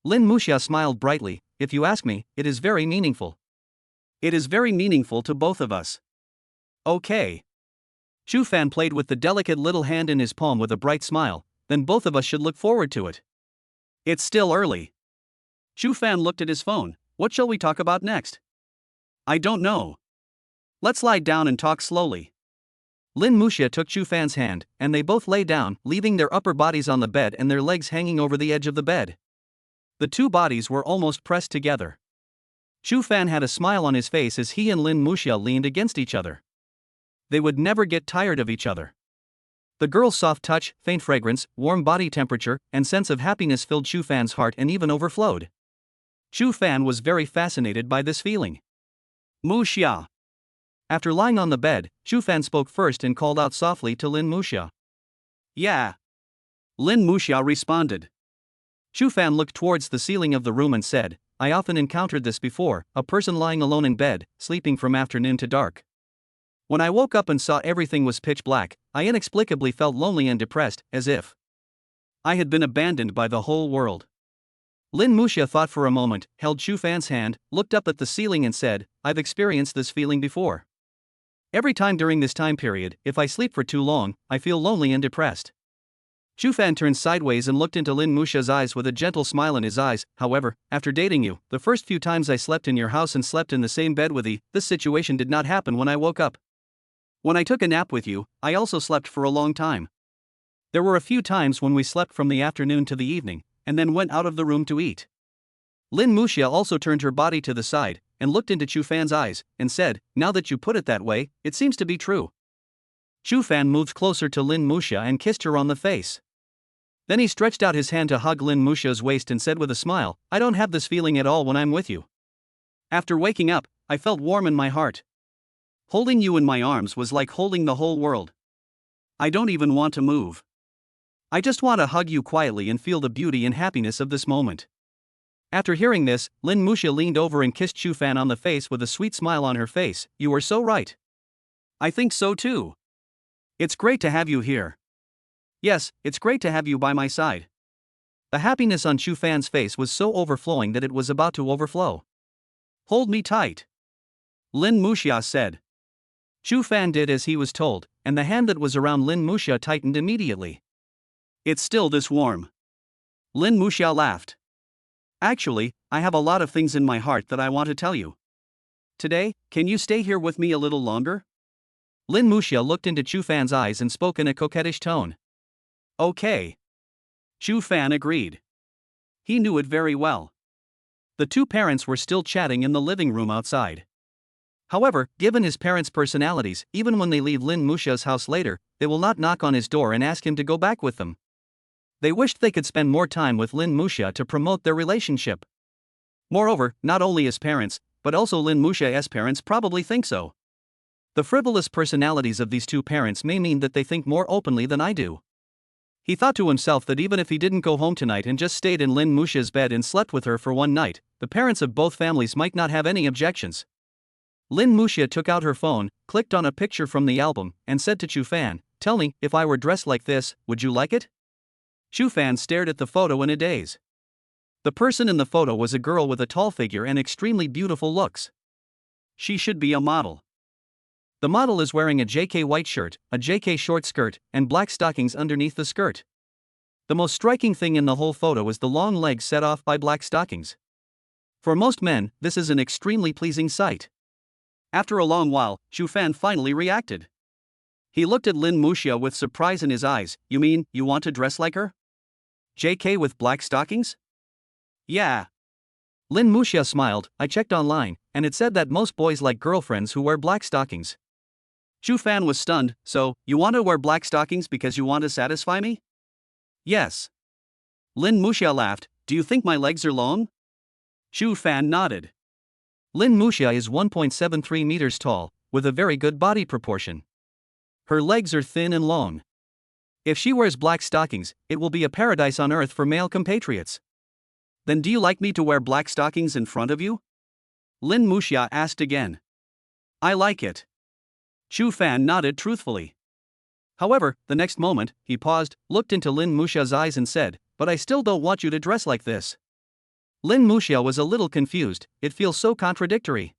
Lin Muxia smiled brightly. If you ask me, it is very meaningful. It is very meaningful to both of us. Okay. Shu Fan played with the delicate little hand in his palm with a bright smile. Then both of us should look forward to it. It's still early. Shu Fan looked at his phone. What shall we talk about next? I don't know. Let's lie down and talk slowly. Lin Muxia took Shu Fan's hand, and they both lay down, leaving their upper bodies on the bed and their legs hanging over the edge of the bed. The two bodies were almost pressed together. Shu Fan had a smile on his face as he and Lin Muxia leaned against each other. They would never get tired of each other. The girl's soft touch, faint fragrance, warm body temperature, and sense of happiness filled Shu Fan's heart and even overflowed. Shu Fan was very fascinated by this feeling. Muxia. After lying on the bed, Shu Fan spoke first and called out softly to Lin Muxia. Yeah. Lin Muxia responded. Shu Fan looked towards the ceiling of the room and said, I often encountered this before, a person lying alone in bed, sleeping from afternoon to dark. When I woke up and saw everything was pitch black, I inexplicably felt lonely and depressed, as if I had been abandoned by the whole world. Lin Muxia thought for a moment, held Shu Fan's hand, looked up at the ceiling and said, I've experienced this feeling before. Every time during this time period, if I sleep for too long, I feel lonely and depressed. Shu Fan turned sideways and looked into Lin Muxia's eyes with a gentle smile in his eyes. However, after dating you, the first few times I slept in your house and slept in the same bed with you, this situation did not happen when I woke up. When I took a nap with you, I also slept for a long time. There were a few times when we slept from the afternoon to the evening, and then went out of the room to eat. Lin Muxia also turned her body to the side, and looked into Shu Fan's eyes, and said, now that you put it that way, it seems to be true. Shu Fan moved closer to Lin Muxia and kissed her on the face. Then he stretched out his hand to hug Lin Muxia's waist and said with a smile, I don't have this feeling at all when I'm with you. After waking up, I felt warm in my heart. Holding you in my arms was like holding the whole world. I don't even want to move. I just want to hug you quietly and feel the beauty and happiness of this moment. After hearing this, Lin Muxia leaned over and kissed Shu Fan on the face with a sweet smile on her face. You are so right. I think so too. It's great to have you here. Yes, it's great to have you by my side. The happiness on Shu Fan's face was so overflowing that it was about to overflow. Hold me tight. Lin Muxia said. Chu Fan did as he was told, and the hand that was around Lin Muxia tightened immediately. It's still this warm. Lin Muxia laughed. Actually, I have a lot of things in my heart that I want to tell you. Today, can you stay here with me a little longer? Lin Muxia looked into Chu Fan's eyes and spoke in a coquettish tone. Okay. Chu Fan agreed. He knew it very well. The two parents were still chatting in the living room outside. However, given his parents' personalities, even when they leave Lin Muxia's house later, they will not knock on his door and ask him to go back with them. They wished they could spend more time with Lin Muxia to promote their relationship. Moreover, not only his parents, but also Lin Muxia's parents probably think so. The frivolous personalities of these two parents may mean that they think more openly than I do. He thought to himself that even if he didn't go home tonight and just stayed in Lin Muxia's bed and slept with her for one night, the parents of both families might not have any objections. Lin Muxia took out her phone, clicked on a picture from the album, and said to Chu Fan, "Tell me, if I were dressed like this, would you like it?" Chu Fan stared at the photo in a daze. The person in the photo was a girl with a tall figure and extremely beautiful looks. She should be a model. The model is wearing a JK white shirt, a JK short skirt, and black stockings underneath the skirt. The most striking thing in the whole photo is the long legs set off by black stockings. For most men, this is an extremely pleasing sight. After a long while, Chu Fan finally reacted. He looked at Lin Muxia with surprise in his eyes. "You mean, you want to dress like her? JK with black stockings?" "Yeah." Lin Muxia smiled. "I checked online, and it said that most boys like girlfriends who wear black stockings." Chu Fan was stunned. "So, you want to wear black stockings because you want to satisfy me?" "Yes." Lin Muxia laughed. "Do you think my legs are long?" Chu Fan nodded. Lin Muxia is 1.73 meters tall, with a very good body proportion. Her legs are thin and long. If she wears black stockings, it will be a paradise on earth for male compatriots. "Then do you like me to wear black stockings in front of you?" Lin Muxia asked again. "I like it." Chu Fan nodded truthfully. However, the next moment, he paused, looked into Lin Muxia's eyes and said, "But I still don't want you to dress like this." Lin Muxia was a little confused. It feels so contradictory.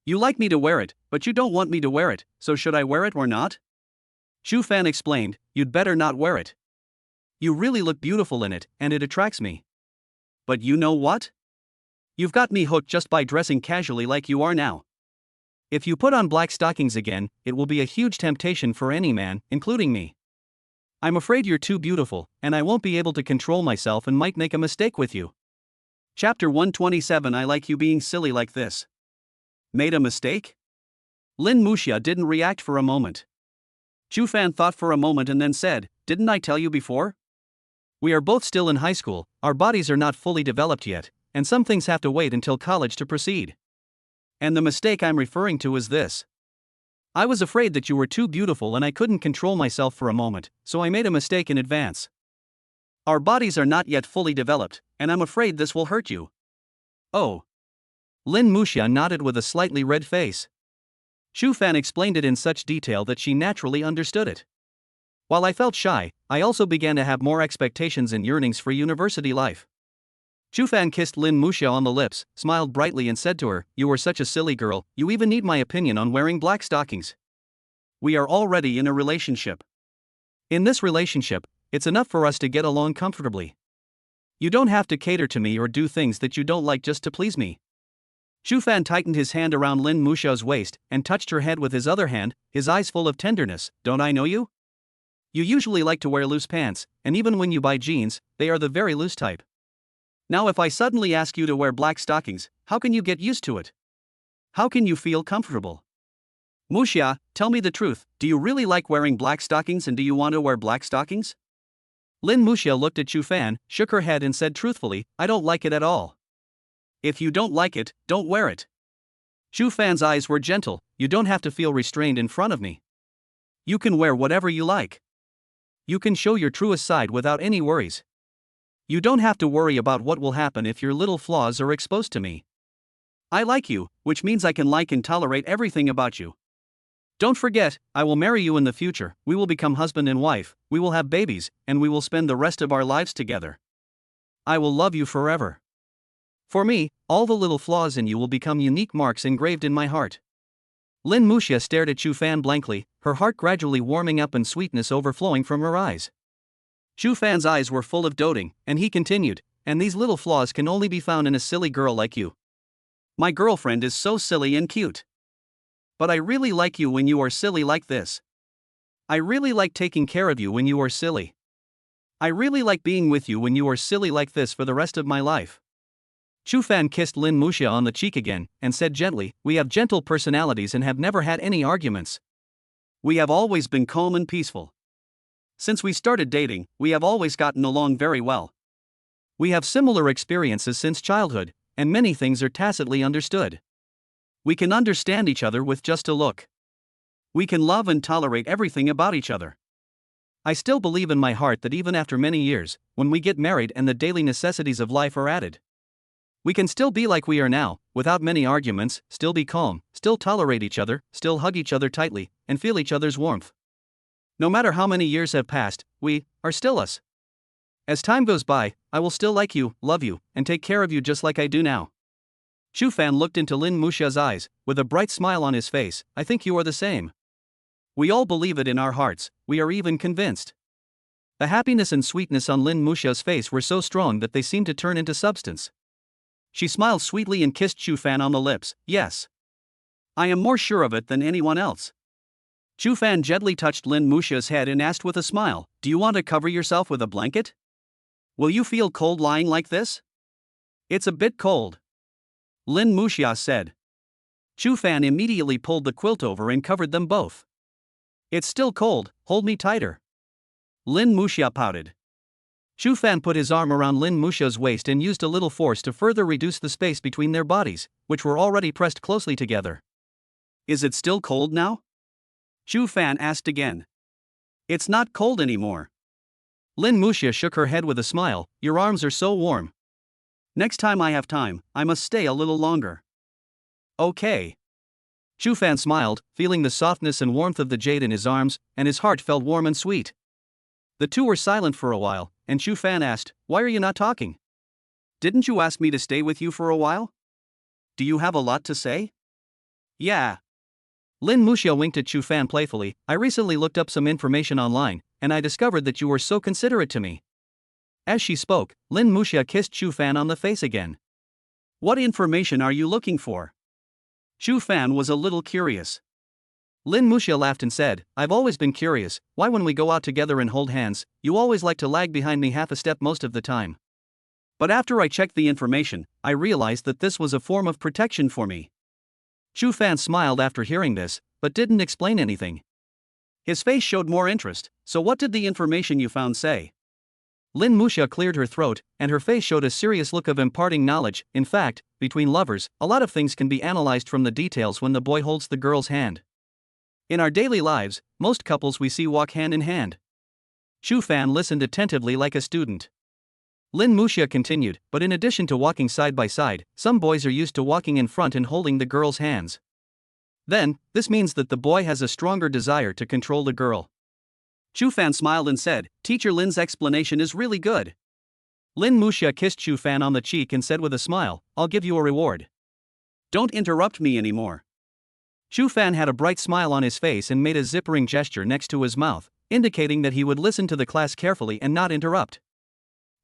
"You like me to wear it, but you don't want me to wear it, so should I wear it or not?" Chu Fan explained, "You'd better not wear it. You really look beautiful in it, and it attracts me. But you know what? You've got me hooked just by dressing casually like you are now. If you put on black stockings again, it will be a huge temptation for any man, including me. I'm afraid you're too beautiful, and I won't be able to control myself and might make a mistake with you." Chapter 127. I like you being silly like this. Made a mistake? Lin Muxia didn't react for a moment. Chu Fan thought for a moment and then said, "Didn't I tell you before? We are both still in high school, our bodies are not fully developed yet, and some things have to wait until college to proceed. And the mistake I'm referring to is this. I was afraid that you were too beautiful and I couldn't control myself for a moment, so I made a mistake in advance. Our bodies are not yet fully developed, and I'm afraid this will hurt you." "Oh." Lin Muxia nodded with a slightly red face. Chu Fan explained it in such detail that she naturally understood it. "While I felt shy, I also began to have more expectations and yearnings for university life." Chu Fan kissed Lin Muxia on the lips, smiled brightly and said to her, "You are such a silly girl, you even need my opinion on wearing black stockings. We are already in a relationship. In this relationship, it's enough for us to get along comfortably. You don't have to cater to me or do things that you don't like just to please me." Chu Fan tightened his hand around Lin Muxia's waist and touched her head with his other hand, his eyes full of tenderness. "Don't I know you? You usually like to wear loose pants, and even when you buy jeans, they are the very loose type. Now if I suddenly ask you to wear black stockings, how can you get used to it? How can you feel comfortable? Muxia, tell me the truth, do you really like wearing black stockings and do you want to wear black stockings?" Lin Muxia looked at Chu Fan, shook her head and said truthfully, "I don't like it at all." "If you don't like it, don't wear it." Chu Fan's eyes were gentle. "You don't have to feel restrained in front of me. You can wear whatever you like. You can show your truest side without any worries. You don't have to worry about what will happen if your little flaws are exposed to me. I like you, which means I can like and tolerate everything about you. Don't forget, I will marry you in the future, we will become husband and wife, we will have babies, and we will spend the rest of our lives together. I will love you forever. For me, all the little flaws in you will become unique marks engraved in my heart. Lin Muxia stared at Chu Fan blankly, her heart gradually warming up and sweetness overflowing from her eyes. Chu Fan's eyes were full of doting, and he continued, and these little flaws can only be found in a silly girl like you. My girlfriend is so silly and cute. But I really like you when you are silly like this. I really like taking care of you when you are silly. I really like being with you when you are silly like this for the rest of my life. Chu Fan kissed Lin Muxia on the cheek again, and said gently, we have gentle personalities and have never had any arguments. We have always been calm and peaceful. Since we started dating, we have always gotten along very well. We have similar experiences since childhood, and many things are tacitly understood. We can understand each other with just a look. We can love and tolerate everything about each other. I still believe in my heart that even after many years, when we get married and the daily necessities of life are added, we can still be like we are now, without many arguments, still be calm, still tolerate each other, still hug each other tightly, and feel each other's warmth. No matter how many years have passed, we are still us. As time goes by, I will still like you, love you, and take care of you just like I do now. Chu Fan looked into Lin Muxia's eyes, with a bright smile on his face. I think you are the same. We all believe it in our hearts, we are even convinced. The happiness and sweetness on Lin Muxia's face were so strong that they seemed to turn into substance. She smiled sweetly and kissed Chu Fan on the lips. Yes. I am more sure of it than anyone else. Chu Fan gently touched Lin Muxia's head and asked with a smile, do you want to cover yourself with a blanket? Will you feel cold lying like this? It's a bit cold. Lin Muxia said. Chu Fan immediately pulled the quilt over and covered them both. It's still cold, hold me tighter. Lin Muxia pouted. Chu Fan put his arm around Lin Muxia's waist and used a little force to further reduce the space between their bodies, which were already pressed closely together. Is it still cold now? Chu Fan asked again. It's not cold anymore. Lin Muxia shook her head with a smile, your arms are so warm. Next time I have time, I must stay a little longer. Okay. Chu Fan smiled, feeling the softness and warmth of the jade in his arms, and his heart felt warm and sweet. The two were silent for a while, and Chu Fan asked, why are you not talking? Didn't you ask me to stay with you for a while? Do you have a lot to say? Yeah. Lin Muxia winked at Chu Fan playfully, I recently looked up some information online, and I discovered that you were so considerate to me. As she spoke, Lin Muxia kissed Chu Fan on the face again. What information are you looking for? Chu Fan was a little curious. Lin Muxia laughed and said, I've always been curious, why when we go out together and hold hands, you always like to lag behind me half a step most of the time. But after I checked the information, I realized that this was a form of protection for me. Chu Fan smiled after hearing this, but didn't explain anything. His face showed more interest, so what did the information you found say? Lin Muxia cleared her throat, and her face showed a serious look of imparting knowledge. In fact, between lovers, a lot of things can be analyzed from the details when the boy holds the girl's hand. In our daily lives, most couples we see walk hand in hand. Chu Fan listened attentively like a student. Lin Muxia continued, but in addition to walking side by side, some boys are used to walking in front and holding the girl's hands. Then, this means that the boy has a stronger desire to control the girl. Chu Fan smiled and said, Teacher Lin's explanation is really good. Lin Muxia kissed Chu Fan on the cheek and said with a smile, I'll give you a reward. Don't interrupt me anymore. Chu Fan had a bright smile on his face and made a zippering gesture next to his mouth, indicating that he would listen to the class carefully and not interrupt.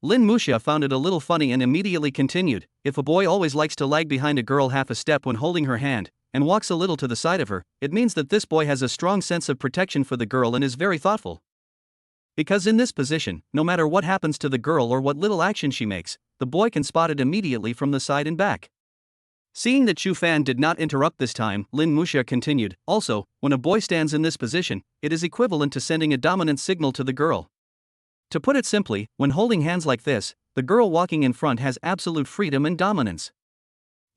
Lin Muxia found it a little funny and immediately continued, if a boy always likes to lag behind a girl half a step when holding her hand, and walks a little to the side of her, it means that this boy has a strong sense of protection for the girl and is very thoughtful. Because in this position, no matter what happens to the girl or what little action she makes, the boy can spot it immediately from the side and back. Seeing that Chu Fan did not interrupt this time, Lin Muxia continued, also, when a boy stands in this position, it is equivalent to sending a dominant signal to the girl. To put it simply, when holding hands like this, the girl walking in front has absolute freedom and dominance.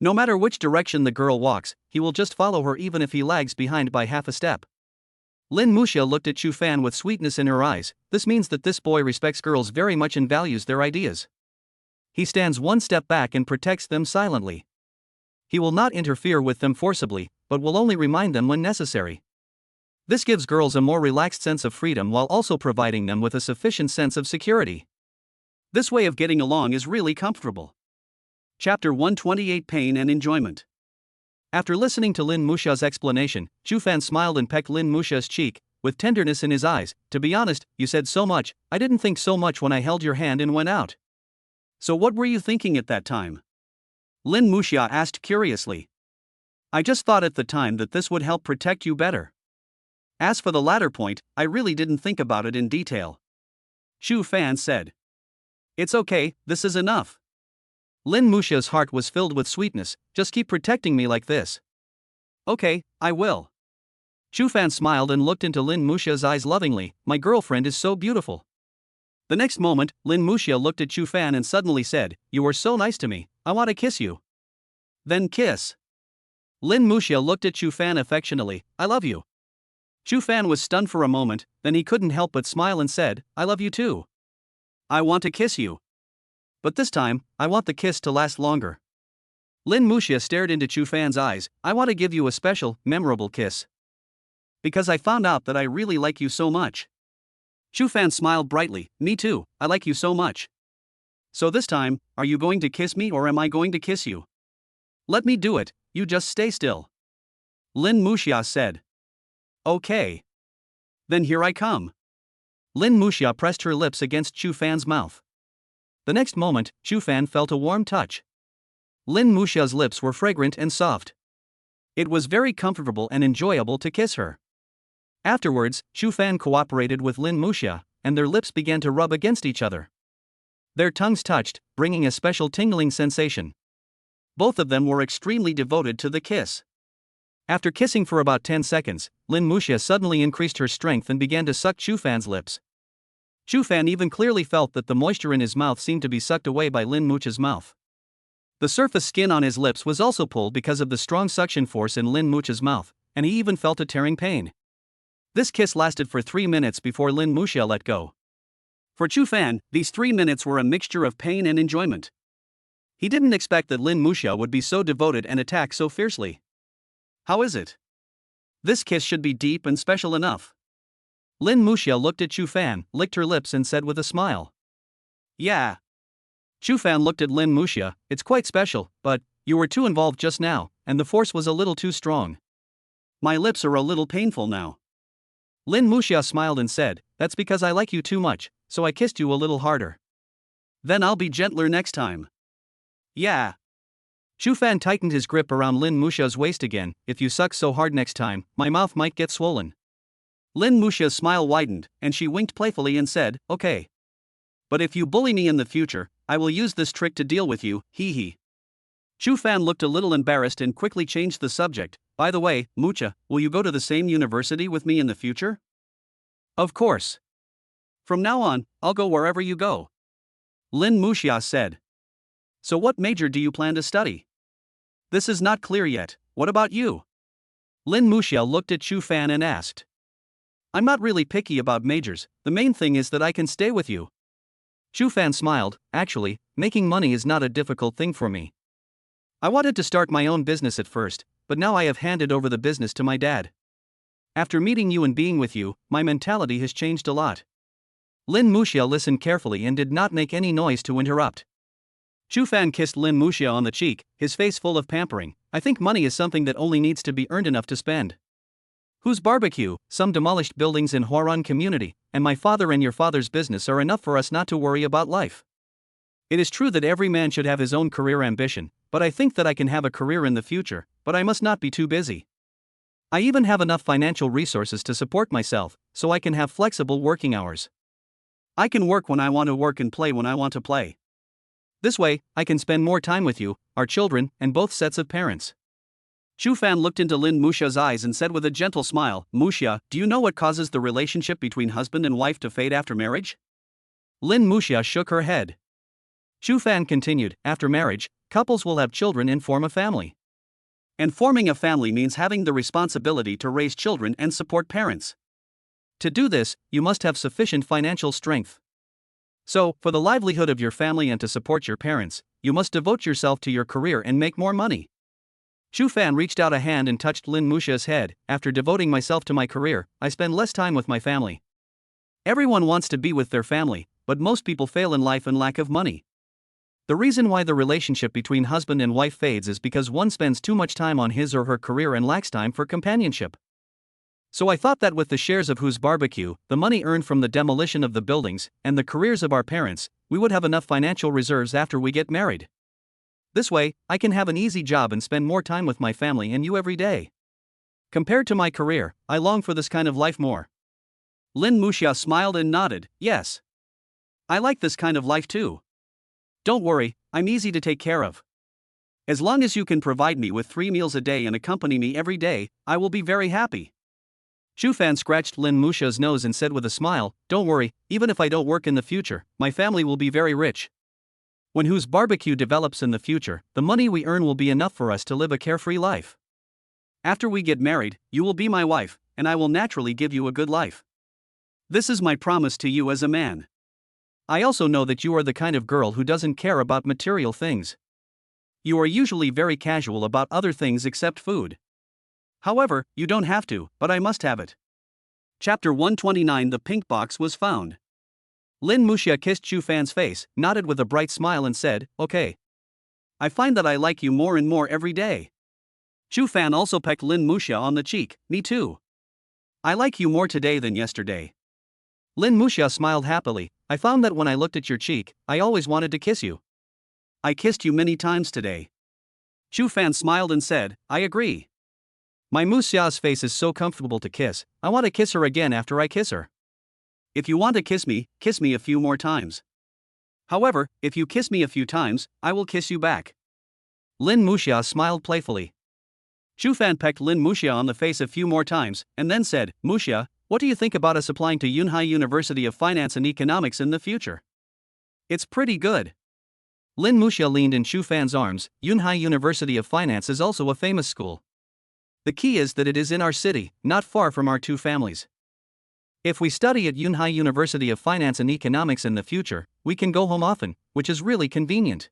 No matter which direction the girl walks, he will just follow her even if he lags behind by half a step. Lin Muxia looked at Chu Fan with sweetness in her eyes. This means that this boy respects girls very much and values their ideas. He stands one step back and protects them silently. He will not interfere with them forcibly, but will only remind them when necessary. This gives girls a more relaxed sense of freedom while also providing them with a sufficient sense of security. This way of getting along is really comfortable. Chapter 128 Pain and Enjoyment. After listening to Lin Muxia's explanation, Chu Fan smiled and pecked Lin Muxia's cheek, with tenderness in his eyes. To be honest, you said so much, I didn't think so much when I held your hand and went out. So what were you thinking at that time? Lin Muxia asked curiously. I just thought at the time that this would help protect you better. As for the latter point, I really didn't think about it in detail. Chu Fan said. It's okay, this is enough. Lin Muxia's heart was filled with sweetness, just keep protecting me like this. Okay, I will. Chu Fan smiled and looked into Lin Muxia's eyes lovingly. My girlfriend is so beautiful. The next moment, Lin Muxia looked at Chu Fan and suddenly said, You were so nice to me, I want to kiss you. Then kiss. Lin Muxia looked at Chu Fan affectionately, I love you. Chu Fan was stunned for a moment, then he couldn't help but smile and said, I love you too. I want to kiss you. But this time, I want the kiss to last longer. Lin Muxia stared into Chu Fan's eyes, I want to give you a special, memorable kiss. Because I found out that I really like you so much. Chu Fan smiled brightly, me too, I like you so much. So this time, are you going to kiss me or am I going to kiss you? Let me do it, you just stay still. Lin Muxia said. Okay. Then here I come. Lin Muxia pressed her lips against Chu Fan's mouth. The next moment, Chu Fan felt a warm touch. Lin Muxia's lips were fragrant and soft. It was very comfortable and enjoyable to kiss her. Afterwards, Chu Fan cooperated with Lin Muxia, and their lips began to rub against each other. Their tongues touched, bringing a special tingling sensation. Both of them were extremely devoted to the kiss. After kissing for about 10 seconds, Lin Muxia suddenly increased her strength and began to suck Chu Fan's lips. Chu Fan even clearly felt that the moisture in his mouth seemed to be sucked away by Lin Muxia's mouth. The surface skin on his lips was also pulled because of the strong suction force in Lin Muxia's mouth, and he even felt a tearing pain. This kiss lasted for 3 minutes before Lin Muxia let go. For Chu Fan, these 3 minutes were a mixture of pain and enjoyment. He didn't expect that Lin Muxia would be so devoted and attack so fiercely. How is it? This kiss should be deep and special enough. Lin Muxia looked at Chu Fan, licked her lips and said with a smile. Yeah. Chu Fan looked at Lin Muxia, it's quite special, but you were too involved just now, and the force was a little too strong. My lips are a little painful now. Lin Muxia smiled and said, that's because I like you too much, so I kissed you a little harder. Then I'll be gentler next time. Yeah. Chu Fan tightened his grip around Lin Muxia's waist again, if you suck so hard next time, my mouth might get swollen. Lin Muxia's smile widened, and she winked playfully and said, okay. But if you bully me in the future, I will use this trick to deal with you, hee hee. Chu Fan looked a little embarrassed and quickly changed the subject. By the way, Muxia, will you go to the same university with me in the future? Of course. From now on, I'll go wherever you go. Lin Muxia said. So what major do you plan to study? This is not clear yet, what about you? Lin Muxia looked at Chu Fan and asked. I'm not really picky about majors, the main thing is that I can stay with you. Chu Fan smiled, actually, making money is not a difficult thing for me. I wanted to start my own business at first, but now I have handed over the business to my dad. After meeting you and being with you, my mentality has changed a lot. Lin Muxia listened carefully and did not make any noise to interrupt. Chu Fan kissed Lin Muxia on the cheek, his face full of pampering. I think money is something that only needs to be earned enough to spend. Whose barbecue, some demolished buildings in Huaran community, and my father and your father's business are enough for us not to worry about life. It is true that every man should have his own career ambition, but I think that I can have a career in the future, but I must not be too busy. I even have enough financial resources to support myself, so I can have flexible working hours. I can work when I want to work and play when I want to play. This way, I can spend more time with you, our children, and both sets of parents. Chu Fan looked into Lin Muxia's eyes and said with a gentle smile, Muxia, do you know what causes the relationship between husband and wife to fade after marriage? Lin Muxia shook her head. Chu Fan continued, after marriage, couples will have children and form a family. And forming a family means having the responsibility to raise children and support parents. To do this, you must have sufficient financial strength. So, for the livelihood of your family and to support your parents, you must devote yourself to your career and make more money. Chu Fan reached out a hand and touched Lin Muxia's head. After devoting myself to my career, I spend less time with my family. Everyone wants to be with their family, but most people fail in life and lack of money. The reason why the relationship between husband and wife fades is because one spends too much time on his or her career and lacks time for companionship. So I thought that with the shares of Who's Barbecue, the money earned from the demolition of the buildings, and the careers of our parents, we would have enough financial reserves after we get married. This way, I can have an easy job and spend more time with my family and you every day. Compared to my career, I long for this kind of life more. Lin Muxia smiled and nodded, yes. I like this kind of life too. Don't worry, I'm easy to take care of. As long as you can provide me with 3 meals a day and accompany me every day, I will be very happy. Chu Fan scratched Lin Muxia's nose and said with a smile, don't worry, even if I don't work in the future, my family will be very rich. When Who's Barbecue develops in the future, the money we earn will be enough for us to live a carefree life. After we get married, you will be my wife, and I will naturally give you a good life. This is my promise to you as a man. I also know that you are the kind of girl who doesn't care about material things. You are usually very casual about other things except food. However, you don't have to, but I must have it. Chapter 129. The pink box was found. Lin Muxia kissed Chu Fan's face, nodded with a bright smile and said, okay. I find that I like you more and more every day. Chu Fan also pecked Lin Muxia on the cheek, me too. I like you more today than yesterday. Lin Muxia smiled happily, I found that when I looked at your cheek, I always wanted to kiss you. I kissed you many times today. Chu Fan smiled and said, I agree. My Muxia's face is so comfortable to kiss, I want to kiss her again after I kiss her. If you want to kiss me a few more times. However, if you kiss me a few times, I will kiss you back. Lin Muxia smiled playfully. Chu Fan pecked Lin Muxia on the face a few more times, and then said, Muxia, what do you think about us applying to Yunhai University of Finance and Economics in the future? It's pretty good. Lin Muxia leaned in Chu Fan's arms. Yunhai University of Finance is also a famous school. The key is that it is in our city, not far from our two families. If we study at Yunhai University of Finance and Economics in the future, we can go home often, which is really convenient.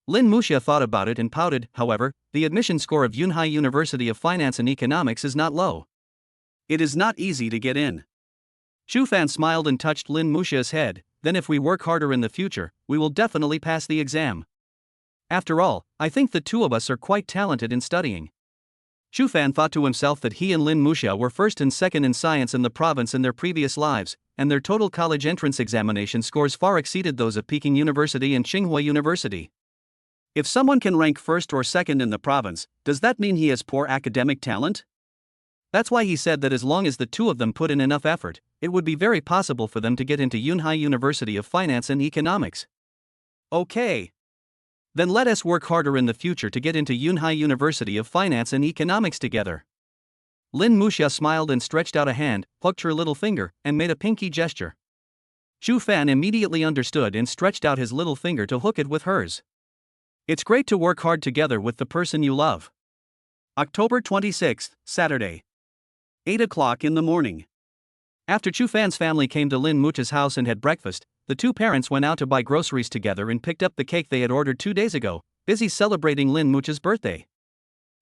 Lin Muxia thought about it and pouted. However, the admission score of Yunhai University of Finance and Economics is not low. It is not easy to get in. Chu Fan smiled and touched Lin Muxia's head. Then if we work harder in the future, we will definitely pass the exam. After all, I think the two of us are quite talented in studying. Chu Fan thought to himself that he and Lin Muxia were first and second in science in the province in their previous lives, and their total college entrance examination scores far exceeded those of Peking University and Tsinghua University. If someone can rank first or second in the province, does that mean he has poor academic talent? That's why he said that as long as the two of them put in enough effort, it would be very possible for them to get into Yunhai University of Finance and Economics. Okay. Then let us work harder in the future to get into Yunhai University of Finance and Economics together. Lin Muxia smiled and stretched out a hand, plucked her little finger, and made a pinky gesture. Chu Fan immediately understood and stretched out his little finger to hook it with hers. It's great to work hard together with the person you love. October 26th, Saturday. 8 o'clock in the morning. After Chu Fan's family came to Lin Muxia's house and had breakfast, the two parents went out to buy groceries together and picked up the cake they had ordered 2 days ago, busy celebrating Lin Muxia's birthday.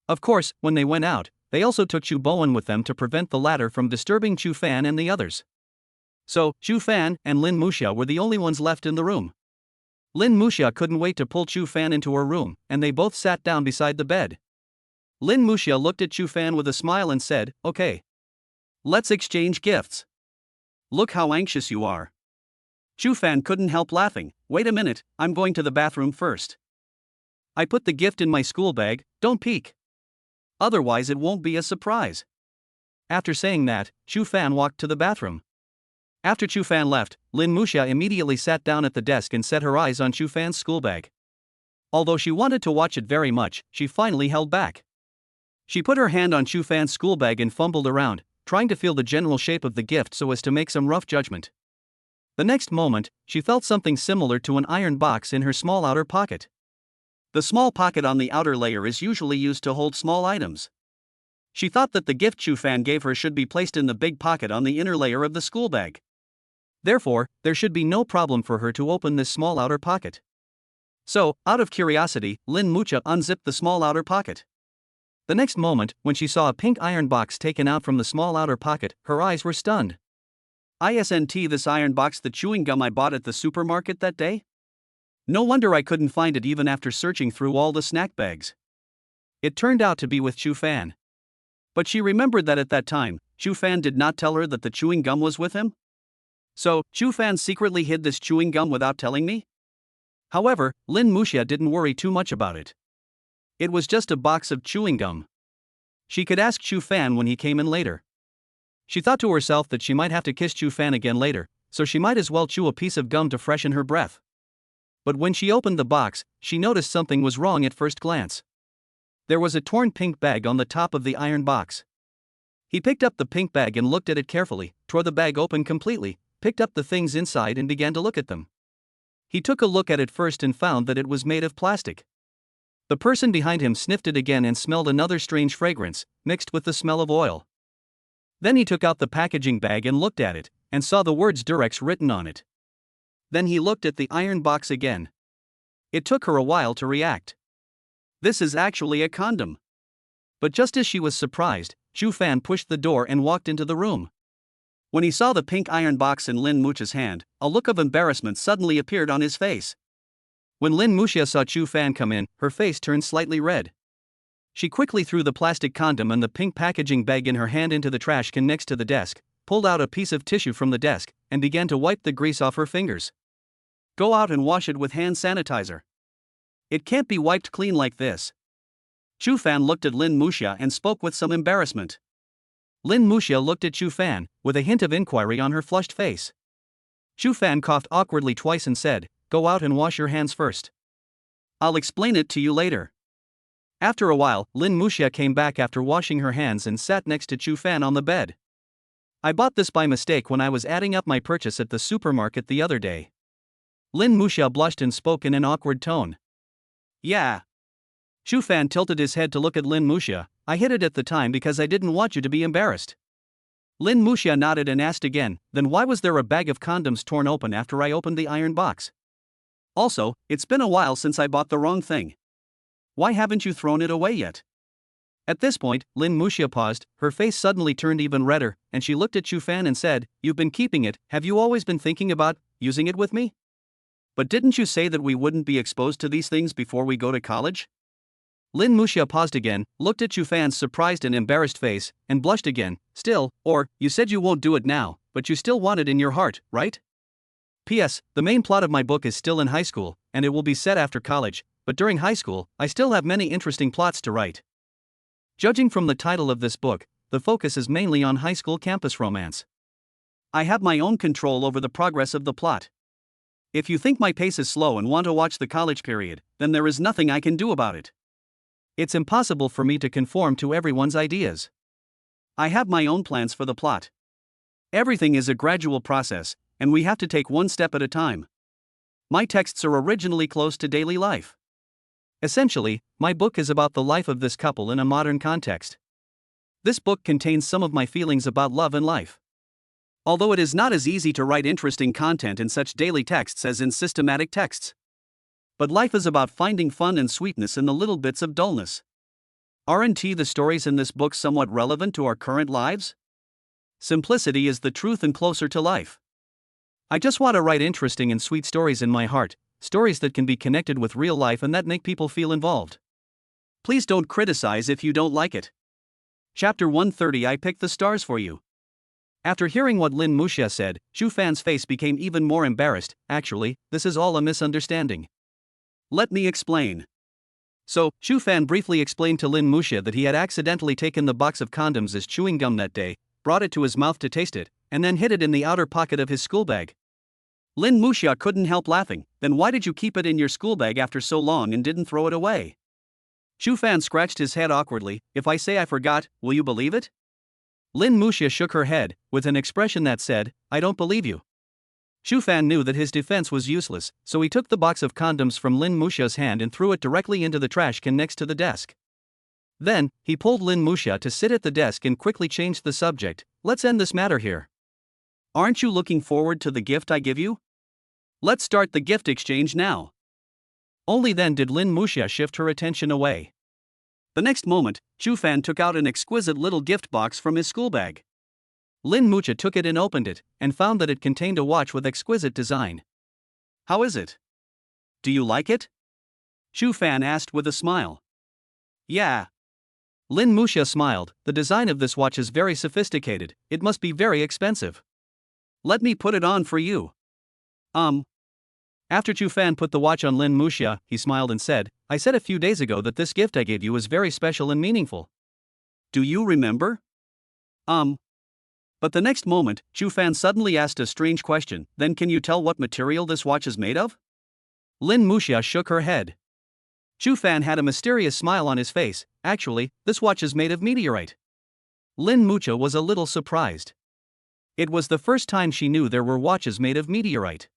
Of course, when they went out, they also took Chu Bowen with them to prevent the latter from disturbing Chu Fan and the others. So, Chu Fan and Lin Muxia were the only ones left in the room. Lin Muxia couldn't wait to pull Chu Fan into her room, and they both sat down beside the bed. Lin Muxia looked at Chu Fan with a smile and said, okay. Let's exchange gifts. Look how anxious you are. Chu Fan couldn't help laughing. Wait a minute, I'm going to the bathroom first. I put the gift in my school bag, don't peek. Otherwise it won't be a surprise. After saying that, Chu Fan walked to the bathroom. After Chu Fan left, Lin Muxia immediately sat down at the desk and set her eyes on Chu Fan's school bag. Although she wanted to watch it very much, she finally held back. She put her hand on Chu Fan's school bag and fumbled around, trying to feel the general shape of the gift so as to make some rough judgment. The next moment, she felt something similar to an iron box in her small outer pocket. The small pocket on the outer layer is usually used to hold small items. She thought that the gift Chu Fan gave her should be placed in the big pocket on the inner layer of the school bag. Therefore, there should be no problem for her to open this small outer pocket. So, out of curiosity, Lin Muxia unzipped the small outer pocket. The next moment, when she saw a pink iron box taken out from the small outer pocket, her eyes were stunned. Isn't this iron box the chewing gum I bought at the supermarket that day? No wonder I couldn't find it even after searching through all the snack bags. It turned out to be with Chu Fan. But she remembered that at that time, Chu Fan did not tell her that the chewing gum was with him. So, Chu Fan secretly hid this chewing gum without telling me? However, Lin Muxia didn't worry too much about it. It was just a box of chewing gum. She could ask Chu Fan when he came in later. She thought to herself that she might have to kiss Chu Fan again later, so she might as well chew a piece of gum to freshen her breath. But when she opened the box, she noticed something was wrong at first glance. There was a torn pink bag on the top of the iron box. He picked up the pink bag and looked at it carefully, tore the bag open completely, picked up the things inside and began to look at them. He took a look at it first and found that it was made of plastic. The person behind him sniffed it again and smelled another strange fragrance, mixed with the smell of oil. Then he took out the packaging bag and looked at it, and saw the words Durex written on it. Then he looked at the iron box again. It took her a while to react. This is actually a condom. But just as she was surprised, Chu Fan pushed the door and walked into the room. When he saw the pink iron box in Lin Muxia's hand, a look of embarrassment suddenly appeared on his face. When Lin Muxia saw Chu Fan come in, her face turned slightly red. She quickly threw the plastic condom and the pink packaging bag in her hand into the trash can next to the desk, pulled out a piece of tissue from the desk, and began to wipe the grease off her fingers. Go out and wash it with hand sanitizer. It can't be wiped clean like this. Chu Fan looked at Lin Muxia and spoke with some embarrassment. Lin Muxia looked at Chu Fan, with a hint of inquiry on her flushed face. Chu Fan coughed awkwardly twice and said, "Go out and wash your hands first. I'll explain it to you later." After a while, Lin Muxia came back after washing her hands and sat next to Chu Fan on the bed. "I bought this by mistake when I was adding up my purchase at the supermarket the other day." Lin Muxia blushed and spoke in an awkward tone. "Yeah." Chu Fan tilted his head to look at Lin Muxia. "I hid it at the time because I didn't want you to be embarrassed." Lin Muxia nodded and asked again, "Then why was there a bag of condoms torn open after I opened the iron box? Also, it's been a while since I bought the wrong thing. Why haven't you thrown it away yet?" At this point, Lin Muxia paused, her face suddenly turned even redder, and she looked at Chu Fan and said, "You've been keeping it, have you always been thinking about using it with me? But didn't you say that we wouldn't be exposed to these things before we go to college?" Lin Muxia paused again, looked at Chu Fan's surprised and embarrassed face, and blushed again. "Still, or, you said you won't do it now, but you still want it in your heart, right? P.S. The main plot of my book is still in high school, and it will be set after college, but during high school, I still have many interesting plots to write." Judging from the title of this book, the focus is mainly on high school campus romance. I have my own control over the progress of the plot. If you think my pace is slow and want to watch the college period, then there is nothing I can do about it. It's impossible for me to conform to everyone's ideas. I have my own plans for the plot. Everything is a gradual process, and we have to take one step at a time. My texts are originally close to daily life. Essentially, my book is about the life of this couple in a modern context. This book contains some of my feelings about love and life. Although it is not as easy to write interesting content in such daily texts as in systematic texts. But life is about finding fun and sweetness in the little bits of dullness. Aren't the stories in this book somewhat relevant to our current lives? Simplicity is the truth and closer to life. I just want to write interesting and sweet stories in my heart, stories that can be connected with real life and that make people feel involved. Please don't criticize if you don't like it. Chapter 130. I picked the stars for you. After hearing what Lin Muxia said, Chu Fan's face became even more embarrassed. "Actually, this is all a misunderstanding. Let me explain." So, Chu Fan briefly explained to Lin Muxia that he had accidentally taken the box of condoms as chewing gum that day, brought it to his mouth to taste it, and then hid it in the outer pocket of his school bag. Lin Muxia couldn't help laughing. "Then why did you keep it in your school bag after so long and didn't throw it away?" Chu Fan scratched his head awkwardly. "If I say I forgot, will you believe it?" Lin Muxia shook her head, with an expression that said, "I don't believe you." Chu Fan knew that his defense was useless, so he took the box of condoms from Lin Muxia's hand and threw it directly into the trash can next to the desk. Then, he pulled Lin Muxia to sit at the desk and quickly changed the subject. "Let's end this matter here. Aren't you looking forward to the gift I give you? Let's start the gift exchange now." Only then did Lin Muxia shift her attention away. The next moment, Chu Fan took out an exquisite little gift box from his school bag. Lin Muxia took it and opened it, and found that it contained a watch with exquisite design. "How is it?" Do you like it? Shu Fan asked with a smile. Yeah. Lin Muxia smiled. The design of this watch is very sophisticated, it must be very expensive. Let me put it on for you. After Chu Fan put the watch on Lin Muxia, he smiled and said, I said a few days ago that this gift I gave you is very special and meaningful. Do you remember? But the next moment, Chu Fan suddenly asked a strange question, then can you tell what material this watch is made of? Lin Muxia shook her head. Chu Fan had a mysterious smile on his face. Actually, this watch is made of meteorite. Lin Muxia was a little surprised. It was the first time she knew there were watches made of meteorite.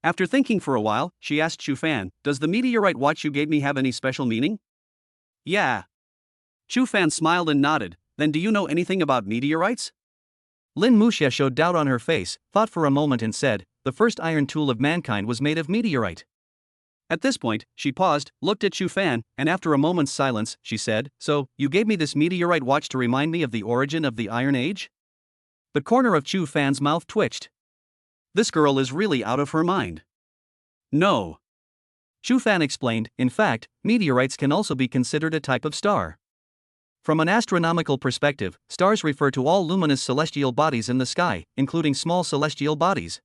After thinking for a while, she asked Chu Fan, does the meteorite watch you gave me have any special meaning? Yeah. Chu Fan smiled and nodded. Then do you know anything about meteorites? Lin Muxia showed doubt on her face, thought for a moment and said, the first iron tool of mankind was made of meteorite. At this point, she paused, looked at Chu Fan, and after a moment's silence, she said, so, you gave me this meteorite watch to remind me of the origin of the Iron Age? The corner of Chu Fan's mouth twitched. This girl is really out of her mind. No. Chu Fan explained, in fact, meteorites can also be considered a type of star. From an astronomical perspective, stars refer to all luminous celestial bodies in the sky, including small celestial bodies.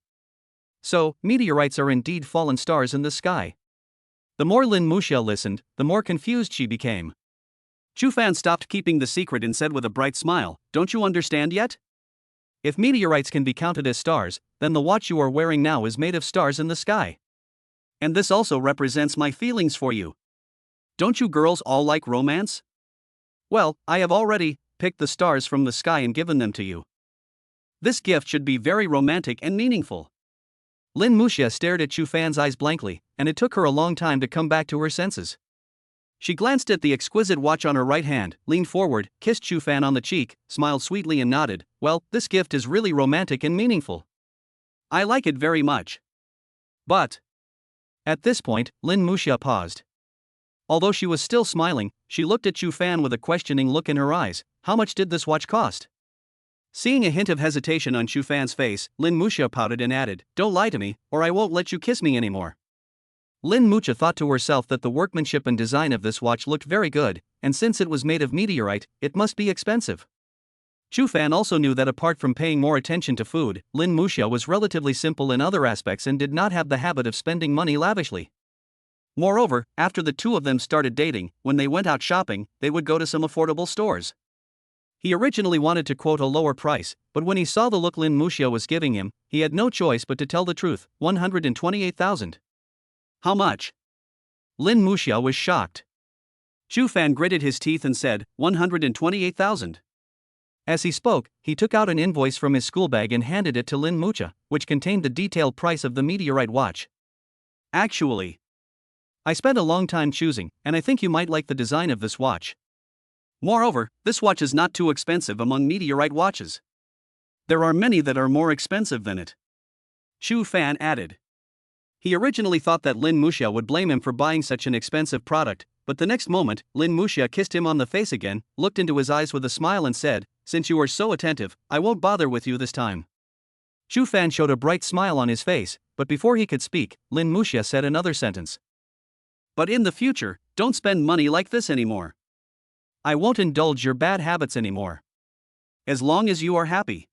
So, meteorites are indeed fallen stars in the sky. The more Lin Muxia listened, the more confused she became. Chu Fan stopped keeping the secret and said with a bright smile, don't you understand yet? If meteorites can be counted as stars, then the watch you are wearing now is made of stars in the sky. And this also represents my feelings for you. Don't you girls all like romance? Well, I have already picked the stars from the sky and given them to you. This gift should be very romantic and meaningful. Lin Muxia stared at Chu Fan's eyes blankly, and it took her a long time to come back to her senses. She glanced at the exquisite watch on her right hand, leaned forward, kissed Chu Fan on the cheek, smiled sweetly and nodded, well, this gift is really romantic and meaningful. I like it very much. But... At this point, Lin Muxia paused. Although she was still smiling, she looked at Chu Fan with a questioning look in her eyes. How much did this watch cost? Seeing a hint of hesitation on Chu Fan's face, Lin Muxia pouted and added, don't lie to me, or I won't let you kiss me anymore. Lin Muxia thought to herself that the workmanship and design of this watch looked very good, and since it was made of meteorite, it must be expensive. Chu Fan also knew that apart from paying more attention to food, Lin Muxia was relatively simple in other aspects and did not have the habit of spending money lavishly. Moreover, after the two of them started dating, when they went out shopping, they would go to some affordable stores. He originally wanted to quote a lower price, but when he saw the look Lin Muxia was giving him, he had no choice but to tell the truth, 128,000. How much? Lin Muxia was shocked. Chu Fan gritted his teeth and said, 128,000. As he spoke, he took out an invoice from his school bag and handed it to Lin Muxia, which contained the detailed price of the meteorite watch. Actually, I spent a long time choosing, and I think you might like the design of this watch. Moreover, this watch is not too expensive among meteorite watches. There are many that are more expensive than it. Chu Fan added. He originally thought that Lin Muxia would blame him for buying such an expensive product, but the next moment, Lin Muxia kissed him on the face again, looked into his eyes with a smile and said, since you are so attentive, I won't bother with you this time. Chu Fan showed a bright smile on his face, but before he could speak, Lin Muxia said another sentence. But in the future, don't spend money like this anymore. I won't indulge your bad habits anymore. As long as you are happy.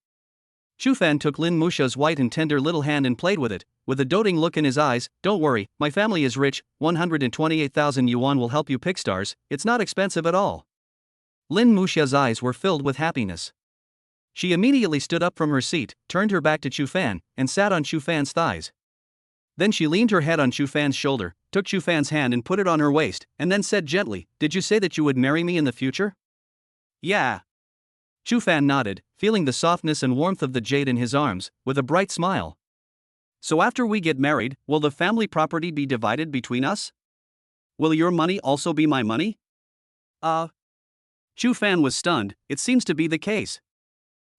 Chu Fan took Lin Muxia's white and tender little hand and played with it, with a doting look in his eyes. Don't worry, my family is rich, 128,000 yuan will help you pick stars, it's not expensive at all. Lin Muxia's eyes were filled with happiness. She immediately stood up from her seat, turned her back to Chu Fan, and sat on Chu Fan's thighs. Then she leaned her head on Chu Fan's shoulder, took Chu Fan's hand and put it on her waist, and then said gently, did you say that you would marry me in the future? Yeah. Chu Fan nodded, feeling the softness and warmth of the jade in his arms, with a bright smile. So after we get married, will the family property be divided between us? Will your money also be my money? Chu Fan was stunned. It seems to be the case.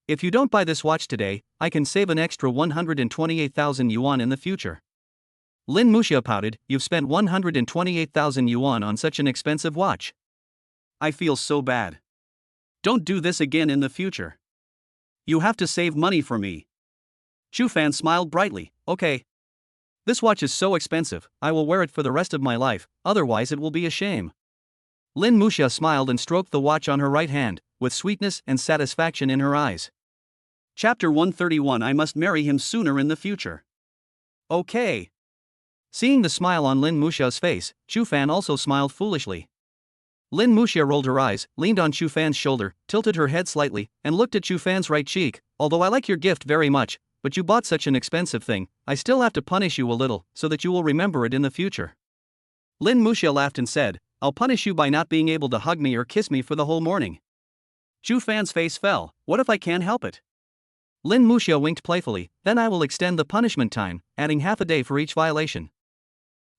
If you don't buy this watch today, I can save an extra 128,000 yuan in the future. Lin Muxia pouted, you've spent 128,000 yuan on such an expensive watch. I feel so bad. Don't do this again in the future. You have to save money for me. Chu Fan smiled brightly, okay. This watch is so expensive, I will wear it for the rest of my life, otherwise it will be a shame. Lin Muxia smiled and stroked the watch on her right hand, with sweetness and satisfaction in her eyes. Chapter 131. I must marry him sooner in the future. Okay. Seeing the smile on Lin Muxia's face, Chu Fan also smiled foolishly. Lin Muxia rolled her eyes, leaned on Chu Fan's shoulder, tilted her head slightly, and looked at Chu Fan's right cheek. Although I like your gift very much, but you bought such an expensive thing, I still have to punish you a little, so that you will remember it in the future. Lin Muxia laughed and said, I'll punish you by not being able to hug me or kiss me for the whole morning. Chu Fan's face fell. What if I can't help it? Lin Muxia winked playfully, then I will extend the punishment time, adding half a day for each violation.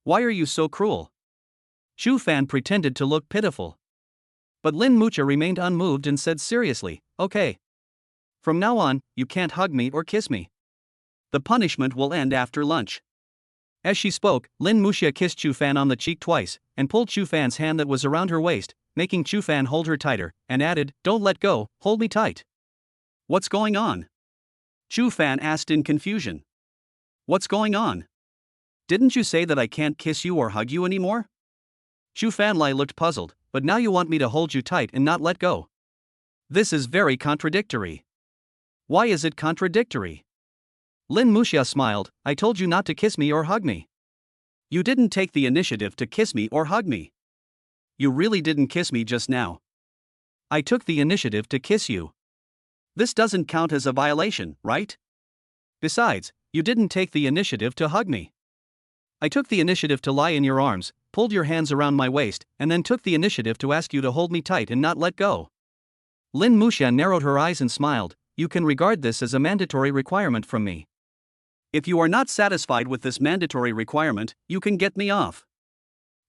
Why are you so cruel? Chu Fan pretended to look pitiful. But Lin Muxia remained unmoved and said seriously, okay. From now on, you can't hug me or kiss me. The punishment will end after lunch. As she spoke, Lin Muxia kissed Chu Fan on the cheek twice, and pulled Chu Fan's hand that was around her waist, making Chu Fan hold her tighter, and added, don't let go, hold me tight. What's going on? Chu Fan asked in confusion. What's going on? Didn't you say that I can't kiss you or hug you anymore? Chu Fanlai looked puzzled, but now you want me to hold you tight and not let go. This is very contradictory. Why is it contradictory? Lin Muxia smiled, I told you not to kiss me or hug me. You didn't take the initiative to kiss me or hug me. You really didn't kiss me just now. I took the initiative to kiss you. This doesn't count as a violation, right? Besides, you didn't take the initiative to hug me. I took the initiative to lie in your arms, pulled your hands around my waist, and then took the initiative to ask you to hold me tight and not let go. Lin Muxia narrowed her eyes and smiled, you can regard this as a mandatory requirement from me. If you are not satisfied with this mandatory requirement, you can get me off.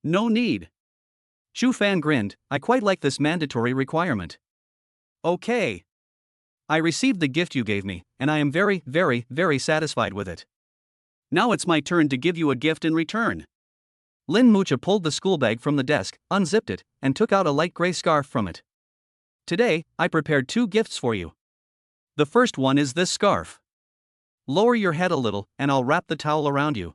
No need. Chu Fan grinned, I quite like this mandatory requirement. Okay. I received the gift you gave me, and I am very, very, very satisfied with it. Now it's my turn to give you a gift in return. Lin Muxia pulled the school bag from the desk, unzipped it, and took out a light gray scarf from it. Today, I prepared 2 gifts for you. The first one is this scarf. Lower your head a little, and I'll wrap the towel around you.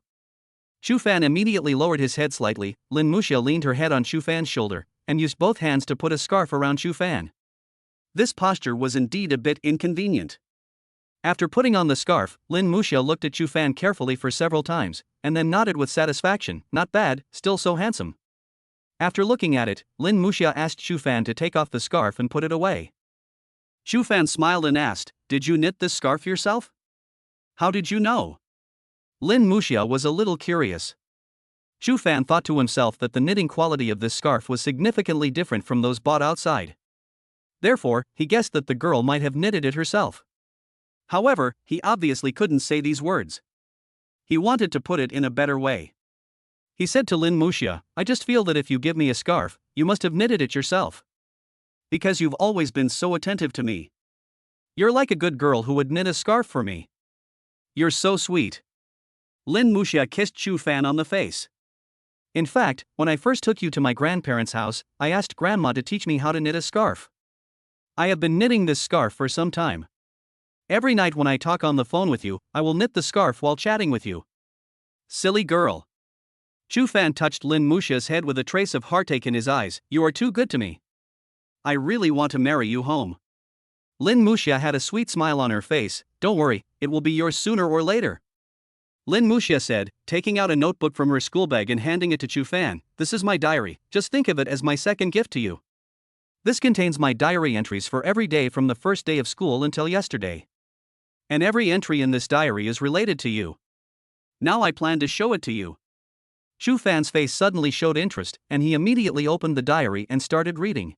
Chu Fan immediately lowered his head slightly. Lin Muxia leaned her head on Chu Fan's shoulder, and used both hands to put a scarf around Chu Fan. This posture was indeed a bit inconvenient. After putting on the scarf, Lin Muxia looked at Chu Fan carefully for several times, and then nodded with satisfaction, not bad, still so handsome. After looking at it, Lin Muxia asked Chu Fan to take off the scarf and put it away. Chu Fan smiled and asked, did you knit this scarf yourself? How did you know? Lin Muxia was a little curious. Chu Fan thought to himself that the knitting quality of this scarf was significantly different from those bought outside. Therefore, he guessed that the girl might have knitted it herself. However, he obviously couldn't say these words. He wanted to put it in a better way. He said to Lin Muxia, I just feel that if you give me a scarf, you must have knitted it yourself. Because you've always been so attentive to me. You're like a good girl who would knit a scarf for me. You're so sweet. Lin Muxia kissed Chu Fan on the face. In fact, when I first took you to my grandparents' house, I asked Grandma to teach me how to knit a scarf. I have been knitting this scarf for some time. Every night when I talk on the phone with you, I will knit the scarf while chatting with you. Silly girl. Chu Fan touched Lin Muxia's head with a trace of heartache in his eyes, you are too good to me. I really want to marry you home. Lin Muxia had a sweet smile on her face, don't worry, it will be yours sooner or later. Lin Muxia said, taking out a notebook from her school bag and handing it to Chu Fan, this is my diary, just think of it as my second gift to you. This contains my diary entries for every day from the first day of school until yesterday. And every entry in this diary is related to you. Now I plan to show it to you. Chu Fan's face suddenly showed interest, and he immediately opened the diary and started reading.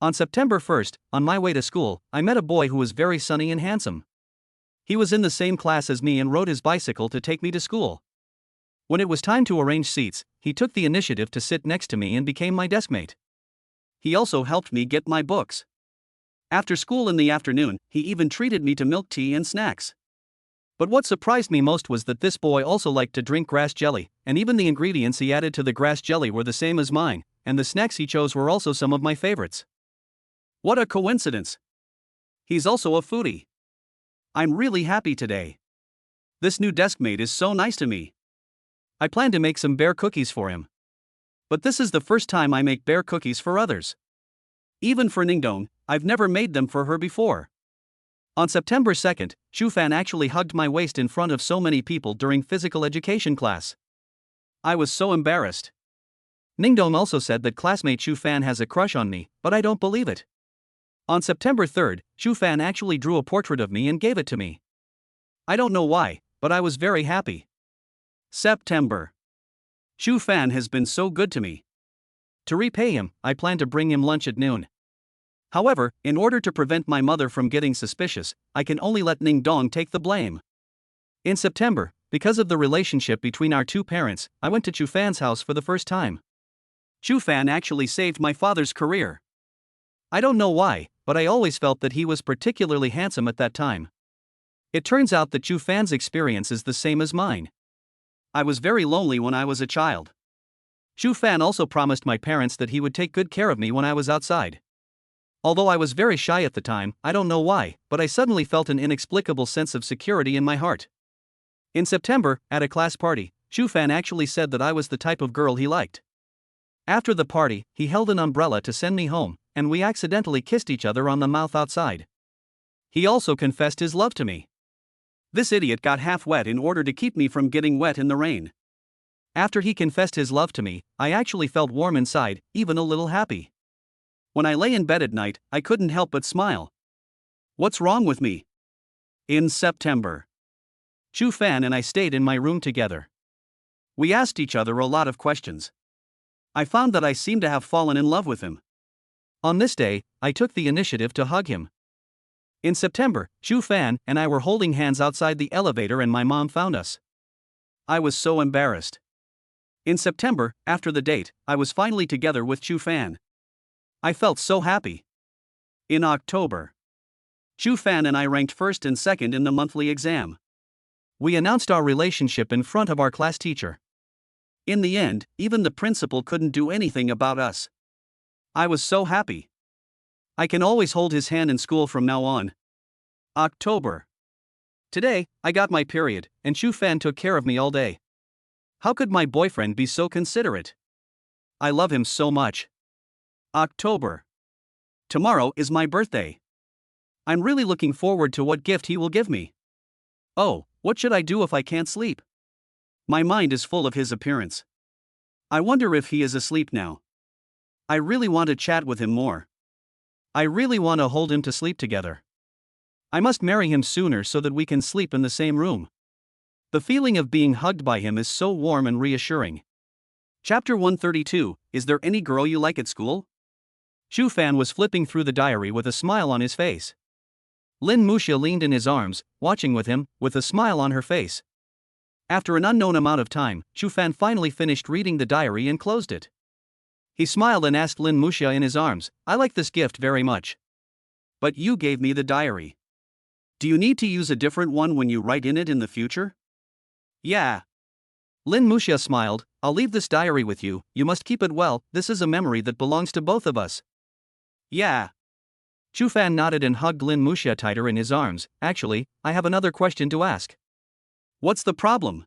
On September 1st, on my way to school, I met a boy who was very sunny and handsome. He was in the same class as me and rode his bicycle to take me to school. When it was time to arrange seats, he took the initiative to sit next to me and became my deskmate. He also helped me get my books. After school in the afternoon, he even treated me to milk tea and snacks. But what surprised me most was that this boy also liked to drink grass jelly, and even the ingredients he added to the grass jelly were the same as mine, and the snacks he chose were also some of my favorites. What a coincidence! He's also a foodie. I'm really happy today. This new deskmate is so nice to me. I plan to make some bear cookies for him. But this is the first time I make bear cookies for others. Even for Ningdong, I've never made them for her before. On September 2nd, Shufan actually hugged my waist in front of so many people during physical education class. I was so embarrassed. Ningdong also said that classmate Shufan has a crush on me, but I don't believe it. On September 3rd, Shufan actually drew a portrait of me and gave it to me. I don't know why, but I was very happy. September. Shufan has been so good to me. To repay him, I plan to bring him lunch at noon. However, in order to prevent my mother from getting suspicious, I can only let Ningdong take the blame. In September, because of the relationship between our two parents, I went to Chufan's house for the first time. Chufan actually saved my father's career. I don't know why, but I always felt that he was particularly handsome at that time. It turns out that Chufan's experience is the same as mine. I was very lonely when I was a child. Chufan also promised my parents that he would take good care of me when I was outside. Although I was very shy at the time, I don't know why, but I suddenly felt an inexplicable sense of security in my heart. In September, at a class party, Chufan actually said that I was the type of girl he liked. After the party, he held an umbrella to send me home, and we accidentally kissed each other on the mouth outside. He also confessed his love to me. This idiot got half wet in order to keep me from getting wet in the rain. After he confessed his love to me, I actually felt warm inside, even a little happy. When I lay in bed at night, I couldn't help but smile. What's wrong with me? In September, Chufan and I stayed in my room together. We asked each other a lot of questions. I found that I seemed to have fallen in love with him. On this day, I took the initiative to hug him. In September, Chufan and I were holding hands outside the elevator and my mom found us. I was so embarrassed. In September, after the date, I was finally together with Chufan. I felt so happy. In October, Chufan and I ranked first and second in the monthly exam. We announced our relationship in front of our class teacher. In the end, even the principal couldn't do anything about us. I was so happy. I can always hold his hand in school from now on. October. Today, I got my period, and Chufan took care of me all day. How could my boyfriend be so considerate? I love him so much. October. Tomorrow is my birthday. I'm really looking forward to what gift he will give me. Oh, what should I do if I can't sleep? My mind is full of his appearance. I wonder if he is asleep now. I really want to chat with him more. I really want to hold him to sleep together. I must marry him sooner so that we can sleep in the same room. The feeling of being hugged by him is so warm and reassuring. Chapter 132, Is there any girl you like at school? Chufan was flipping through the diary with a smile on his face. Lin Muxia leaned in his arms, watching with him, with a smile on her face. After an unknown amount of time, Chufan finally finished reading the diary and closed it. He smiled and asked Lin Muxia in his arms, I like this gift very much. But you gave me the diary. Do you need to use a different one when you write in it in the future? Yeah. Lin Muxia smiled, I'll leave this diary with you, you must keep it well, this is a memory that belongs to both of us. Yeah. Chufan nodded and hugged Lin Muxia tighter in his arms. Actually, I have another question to ask. What's the problem?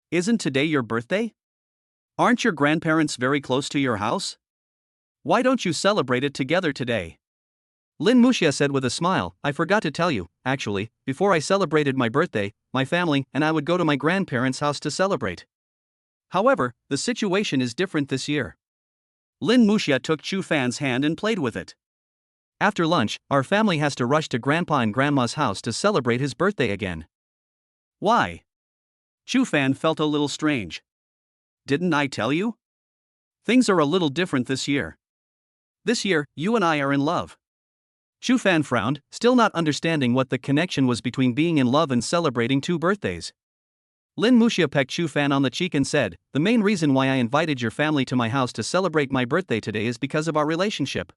Isn't today your birthday? Aren't your grandparents very close to your house? Why don't you celebrate it together today? Lin Muxia said with a smile, I forgot to tell you, actually, before I celebrated my birthday, my family and I would go to my grandparents' house to celebrate. However, the situation is different this year. Lin Muxia took Chufan's hand and played with it. After lunch, our family has to rush to Grandpa and Grandma's house to celebrate his birthday again. Why? Chufan felt a little strange. Didn't I tell you? Things are a little different this year. This year, you and I are in love. Chufan frowned, still not understanding what the connection was between being in love and celebrating two birthdays. Lin Muxia pecked Chufan on the cheek and said, The main reason why I invited your family to my house to celebrate my birthday today is because of our relationship.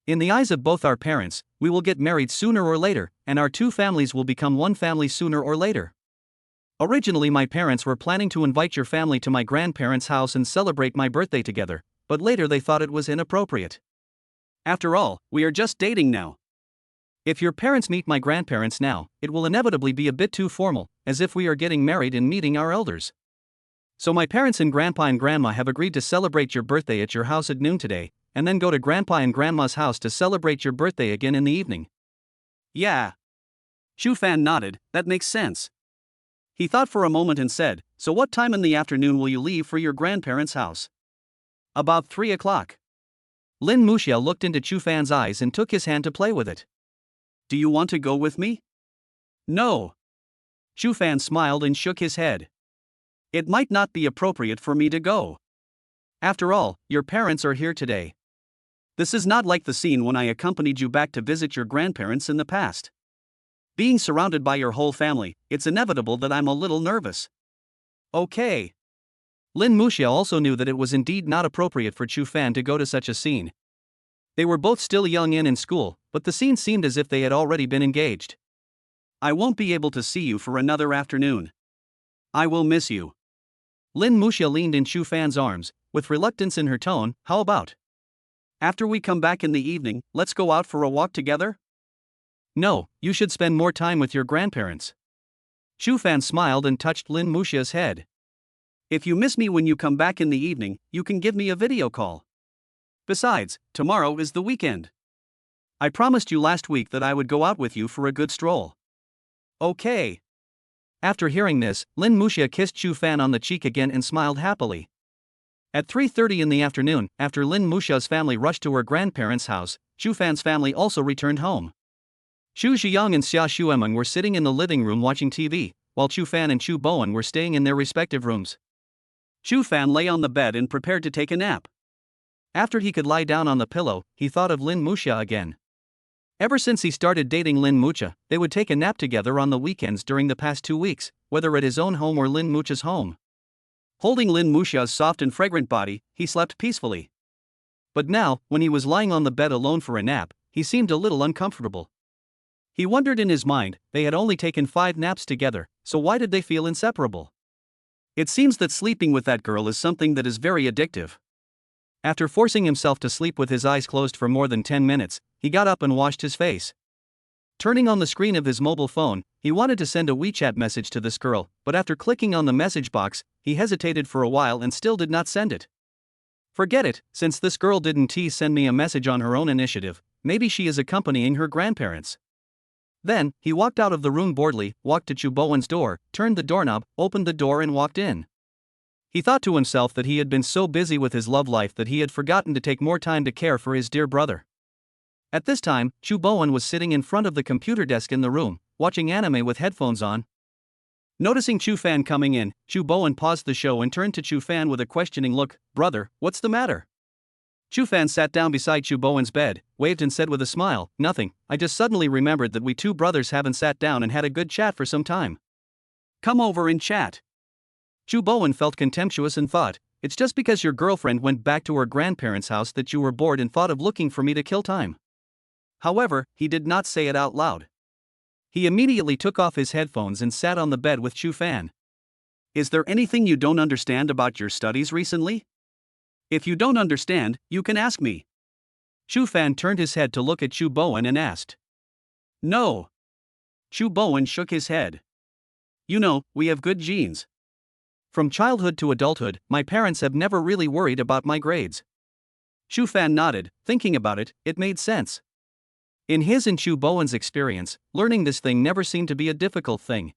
In the eyes of both our parents, we will get married sooner or later, and our two families will become one family sooner or later. Originally, my parents were planning to invite your family to my grandparents' house and celebrate my birthday together, but later they thought it was inappropriate. After all, we are just dating now. If your parents meet my grandparents now, it will inevitably be a bit too formal, as if we are getting married and meeting our elders. So my parents and grandma have agreed to celebrate your birthday at your house at noon today, and then go to grandpa and grandma's house to celebrate your birthday again in the evening. Yeah. Fan nodded, that makes sense. He thought for a moment and said, so what time in the afternoon will you leave for your grandparents' house? About 3 o'clock. Lin Muxia looked into Fan's eyes and took his hand to play with it. Do you want to go with me? No. Fan smiled and shook his head. It might not be appropriate for me to go. After all, your parents are here today. This is not like the scene when I accompanied you back to visit your grandparents in the past. Being surrounded by your whole family, it's inevitable that I'm a little nervous. Okay. Lin Muxia also knew that it was indeed not appropriate for Fan to go to such a scene. They were both still young and in school, but the scene seemed as if they had already been engaged. I won't be able to see you for another afternoon. I will miss you. Lin Muxia leaned in Fan's arms, with reluctance in her tone. How about? After we come back in the evening, let's go out for a walk together? No, you should spend more time with your grandparents. Fan smiled and touched Lin Muxia's head. If you miss me when you come back in the evening, you can give me a video call. Besides, tomorrow is the weekend. I promised you last week that I would go out with you for a good stroll. Okay. After hearing this, Lin Muxia kissed Fan on the cheek again and smiled happily. At 3:30 in the afternoon, after Lin Muxia's family rushed to her grandparents' house, Fan's family also returned home. Xu Zhiyang and Xia Xuemeng were sitting in the living room watching TV, while Fan and Chu Bowen were staying in their respective rooms. Fan lay on the bed and prepared to take a nap. After he could lie down on the pillow, he thought of Lin Muxia again. Ever since he started dating Lin Muxia, they would take a nap together on the weekends during the past 2 weeks, whether at his own home or Lin Muxia's home. Holding Lin Muxia's soft and fragrant body, he slept peacefully. But now, when he was lying on the bed alone for a nap, he seemed a little uncomfortable. He wondered in his mind, they had only taken 5 naps together, so why did they feel inseparable? It seems that sleeping with that girl is something that is very addictive. After forcing himself to sleep with his eyes closed for more than 10 minutes, he got up and washed his face. Turning on the screen of his mobile phone, he wanted to send a WeChat message to this girl, but after clicking on the message box, he hesitated for a while and still did not send it. Forget it, since this girl didn't send me a message on her own initiative, maybe she is accompanying her grandparents. Then, he walked out of the room boredly, walked to Chu Bowen's door, turned the doorknob, opened the door and walked in. He thought to himself that he had been so busy with his love life that he had forgotten to take more time to care for his dear brother. At this time, Chu Bowen was sitting in front of the computer desk in the room, watching anime with headphones on. Noticing Fan coming in, Chu Bowen paused the show and turned to Fan with a questioning look. Brother, what's the matter? Fan sat down beside Chu Bowen's bed, waved and said with a smile, nothing, I just suddenly remembered that we 2 brothers haven't sat down and had a good chat for some time. Come over and chat. Chu Bowen felt contemptuous and thought, it's just because your girlfriend went back to her grandparents' house that you were bored and thought of looking for me to kill time. However, he did not say it out loud. He immediately took off his headphones and sat on the bed with Fan. Is there anything you don't understand about your studies recently? If you don't understand, you can ask me. Fan turned his head to look at Chu Bowen and asked. No. Chu Bowen shook his head. You know, we have good genes. From childhood to adulthood, my parents have never really worried about my grades. Fan nodded, thinking about it, it made sense. In his and Chu Bowen's experience, learning this thing never seemed to be a difficult thing.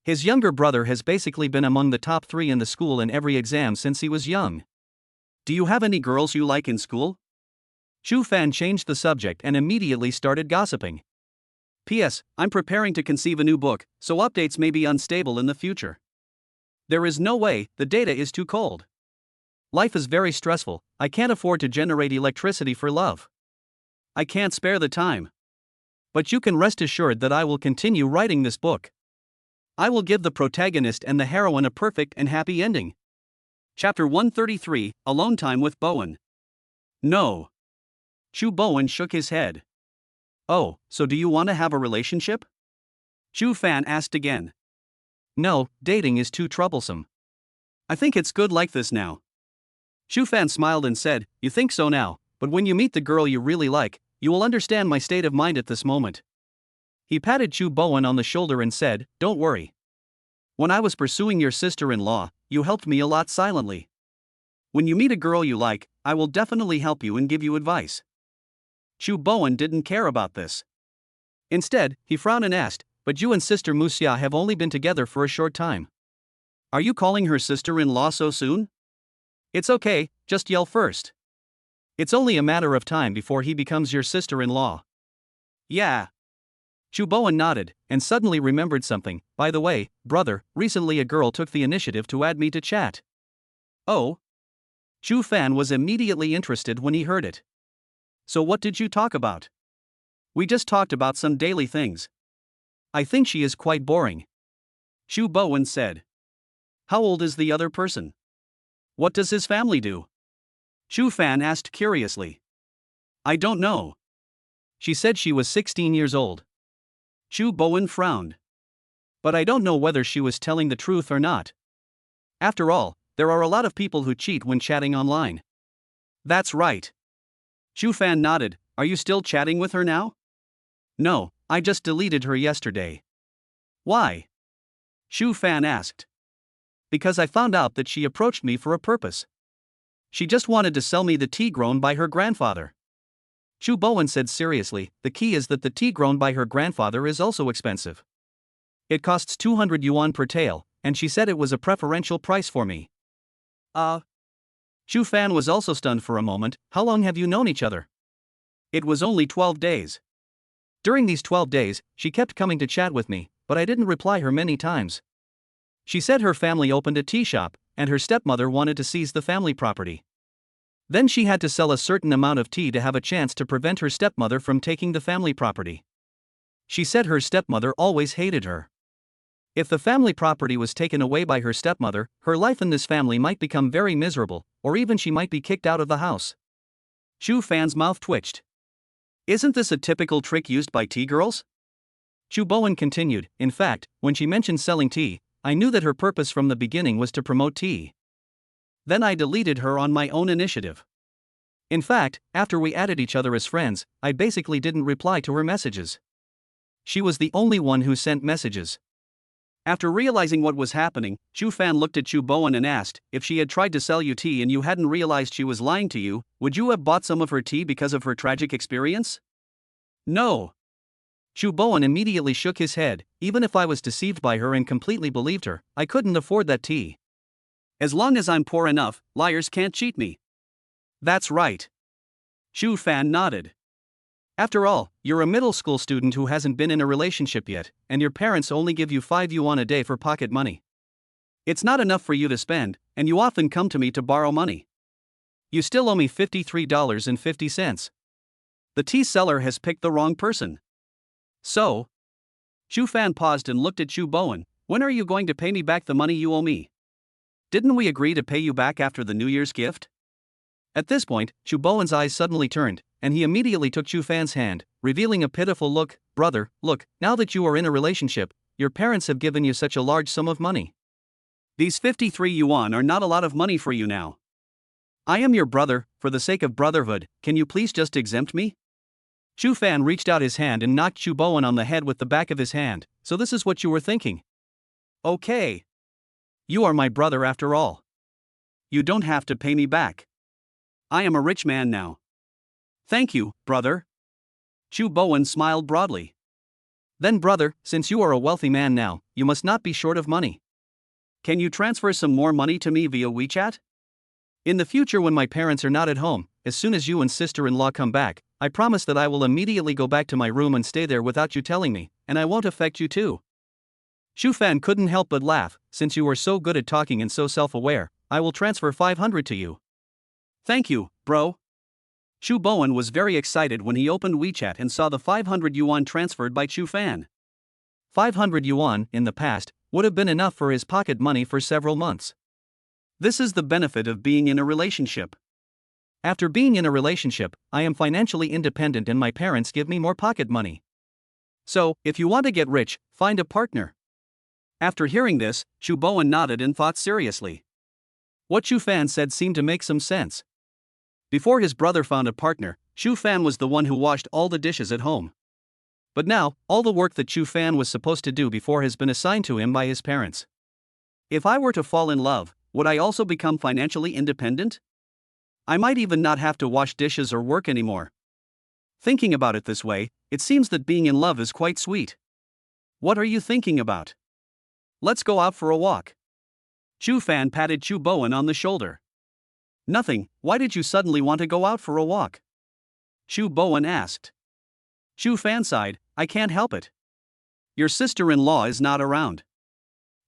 His younger brother has basically been among the top 3 in the school in every exam since he was young. Do you have any girls you like in school? Fan changed the subject and immediately started gossiping. P.S. I'm preparing to conceive a new book, so updates may be unstable in the future. There is no way, the data is too cold. Life is very stressful, I can't afford to generate electricity for love. I can't spare the time. But you can rest assured that I will continue writing this book. I will give the protagonist and the heroine a perfect and happy ending. Chapter 133, Alone Time with Bowen. No. Chu Bowen shook his head. Oh, so do you want to have a relationship? Fan asked again. No, dating is too troublesome. I think it's good like this now. Fan smiled and said, you think so now, but when you meet the girl you really like, you will understand my state of mind at this moment. He patted Chu Bowen on the shoulder and said, don't worry. When I was pursuing your sister-in-law, you helped me a lot silently. When you meet a girl you like, I will definitely help you and give you advice. Chu Bowen didn't care about this. Instead, he frowned and asked, but you and Sister Musia have only been together for a short time. Are you calling her sister-in-law so soon? It's okay, just yell first. It's only a matter of time before he becomes your sister-in-law. Yeah. Chu Bowen nodded, and suddenly remembered something. By the way, brother, recently a girl took the initiative to add me to chat. Oh? Chu Fan was immediately interested when he heard it. So what did you talk about? We just talked about some daily things. I think she is quite boring. Chu Bowen said. How old is the other person? What does his family do? Chu Fan asked curiously. I don't know. She said she was 16 years old. Chu Bowen frowned. But I don't know whether she was telling the truth or not. After all, there are a lot of people who cheat when chatting online. That's right. Chu Fan nodded. Are you still chatting with her now? No, I just deleted her yesterday. Why? Chu Fan asked. Because I found out that she approached me for a purpose. She just wanted to sell me the tea grown by her grandfather. Chu Bowen said seriously, the key is that the tea grown by her grandfather is also expensive. It costs 200 yuan per tael, and she said it was a preferential price for me. Chu Fan was also stunned for a moment. How long have you known each other? It was only 12 days. During these 12 days, she kept coming to chat with me, but I didn't reply her many times. She said her family opened a tea shop, and her stepmother wanted to seize the family property. Then she had to sell a certain amount of tea to have a chance to prevent her stepmother from taking the family property. She said her stepmother always hated her. If the family property was taken away by her stepmother, her life in this family might become very miserable, or even she might be kicked out of the house. Chu Fan's mouth twitched. Isn't this a typical trick used by tea girls? Chu Bowen continued, in fact, when she mentioned selling tea, I knew that her purpose from the beginning was to promote tea. Then I deleted her on my own initiative. In fact, after we added each other as friends, I basically didn't reply to her messages. She was the only one who sent messages. After realizing what was happening, Chu Fan looked at Chu Bowen and asked, if she had tried to sell you tea and you hadn't realized she was lying to you, would you have bought some of her tea because of her tragic experience? No. Chu Bowen immediately shook his head. Even if I was deceived by her and completely believed her, I couldn't afford that tea. As long as I'm poor enough, liars can't cheat me. That's right. Chu Fan nodded. After all, you're a middle school student who hasn't been in a relationship yet, and your parents only give you 5 yuan a day for pocket money. It's not enough for you to spend, and you often come to me to borrow money. You still owe me $53.50. The tea seller has picked the wrong person. So? Chu Fan paused and looked at Chu Bowen. When are you going to pay me back the money you owe me? Didn't we agree to pay you back after the New Year's gift? At this point, Chu Bowen's eyes suddenly turned, and he immediately took Chu Fan's hand, revealing a pitiful look. Brother, look, now that you are in a relationship, your parents have given you such a large sum of money. These 53 yuan are not a lot of money for you now. I am your brother, for the sake of brotherhood, can you please just exempt me? Chu Fan reached out his hand and knocked Chu Bowen on the head with the back of his hand. So this is what you were thinking? Okay. You are my brother after all. You don't have to pay me back. I am a rich man now. Thank you, brother. Chu Bowen smiled broadly. Then brother, since you are a wealthy man now, you must not be short of money. Can you transfer some more money to me via WeChat? In the future when my parents are not at home, as soon as you and sister-in-law come back, I promise that I will immediately go back to my room and stay there without you telling me, and I won't affect you too. Chu Fan couldn't help but laugh. Since you are so good at talking and so self-aware, I will transfer 500 to you. Thank you, bro. Chu Bowen was very excited when he opened WeChat and saw the 500 yuan transferred by Chu Fan. 500 yuan, in the past, would have been enough for his pocket money for several months. This is the benefit of being in a relationship. After being in a relationship, I am financially independent and my parents give me more pocket money. So, if you want to get rich, find a partner. After hearing this, Chu Bowen nodded and thought seriously. What Chu Fan said seemed to make some sense. Before his brother found a partner, Chu Fan was the one who washed all the dishes at home. But now, all the work that Chu Fan was supposed to do before has been assigned to him by his parents. If I were to fall in love, Would I also become financially independent? I might even not have to wash dishes or work anymore. Thinking about it this way, it seems that being in love is quite sweet. What are you thinking about? Let's go out for a walk. Chu Fan patted Chu Bowen on the shoulder. Nothing, why did you suddenly want to go out for a walk? Chu Bowen asked. Chu Fan sighed, I can't help it. Your sister-in-law is not around.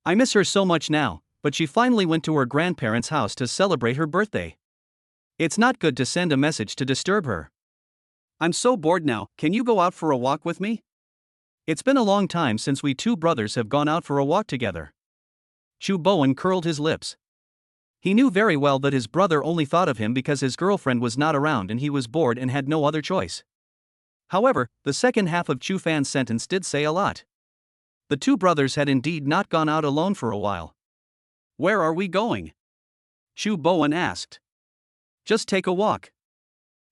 I miss her so much now, but she finally went to her grandparents' house to celebrate her birthday. It's not good to send a message to disturb her. I'm so bored now, can you go out for a walk with me? It's been a long time since we two brothers have gone out for a walk together. Chu Bowen curled his lips. He knew very well that his brother only thought of him because his girlfriend was not around and he was bored and had no other choice. However, the second half of Chu Fan's sentence did say a lot. The two brothers had indeed not gone out alone for a while. Where are we going? Chu Bowen asked. Just take a walk.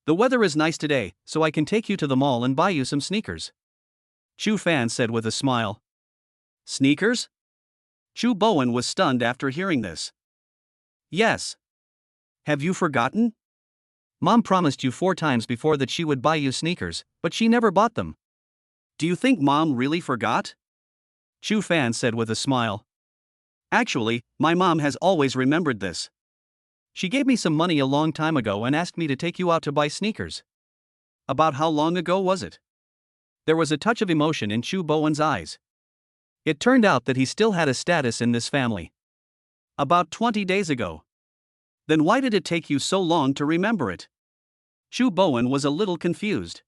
The weather is nice today, so I can take you to the mall and buy you some sneakers. Chu Fan said with a smile. Sneakers? Chu Bowen was stunned after hearing this. Yes. Have you forgotten? Mom promised you 4 times before that she would buy you sneakers, but she never bought them. Do you think Mom really forgot? Chu Fan said with a smile. Actually, my mom has always remembered this. She gave me some money a long time ago and asked me to take you out to buy sneakers. About how long ago was it? There was a touch of emotion in Chu Bowen's eyes. It turned out that he still had a status in this family. About 20 days ago. Then why did it take you so long to remember it? Chu Bowen was a little confused.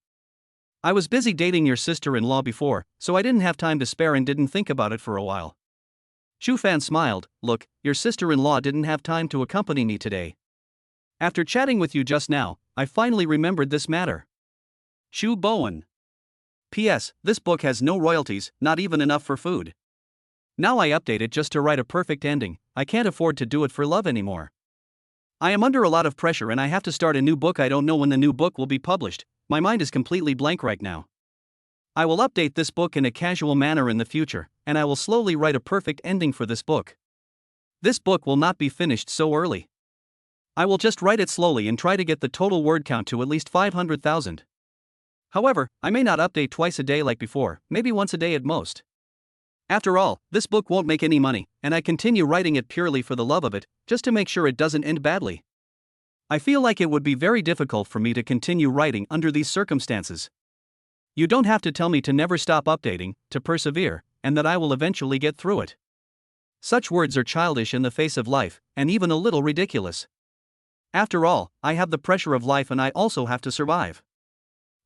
I was busy dating your sister-in-law before, so I didn't have time to spare and didn't think about it for a while. Chu Fan smiled, look, your sister-in-law didn't have time to accompany me today. After chatting with you just now, I finally remembered this matter. Chu Bowen. P.S. This book has no royalties, not even enough for food. Now I update it just to write a perfect ending, I can't afford to do it for love anymore. I am under a lot of pressure and I have to start a new book. I don't know when the new book will be published, my mind is completely blank right now. I will update this book in a casual manner in the future, and I will slowly write a perfect ending for this book. This book will not be finished so early. I will just write it slowly and try to get the total word count to at least 500,000. However, I may not update twice a day like before, maybe once a day at most. After all, this book won't make any money, and I continue writing it purely for the love of it, just to make sure it doesn't end badly. I feel like it would be very difficult for me to continue writing under these circumstances. You don't have to tell me to never stop updating, to persevere, and that I will eventually get through it. Such words are childish in the face of life, and even a little ridiculous. After all, I have the pressure of life and I also have to survive.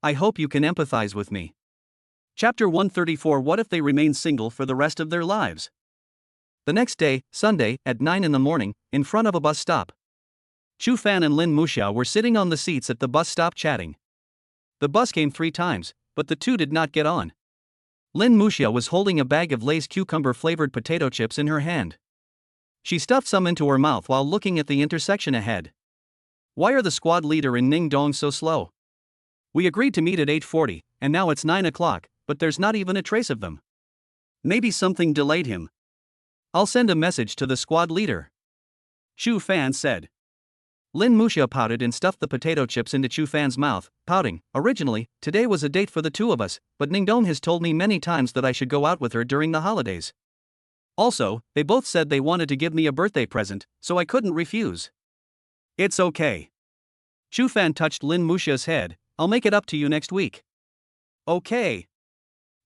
I hope you can empathize with me. Chapter 134. What if they remain single for the rest of their lives? The next day, Sunday, at 9 in the morning, in front of a bus stop. Chu Fan and Lin Muxia were sitting on the seats at the bus stop chatting. The bus came 3 times, but the two did not get on. Lin Muxia was holding a bag of Lay's cucumber-flavored potato chips in her hand. She stuffed some into her mouth while looking at the intersection ahead. Why are the squad leader and Ning Dong so slow? We agreed to meet at 8:40, and now it's 9 o'clock, but there's not even a trace of them. Maybe something delayed him. I'll send a message to the squad leader. Chu Fan said. Lin Muxia pouted and stuffed the potato chips into Chu Fan's mouth, pouting, originally, today was a date for the two of us, but Ningdong has told me many times that I should go out with her during the holidays. Also, they both said they wanted to give me a birthday present, so I couldn't refuse. It's okay. Chu Fan touched Lin Muxia's head, I'll make it up to you next week. Okay.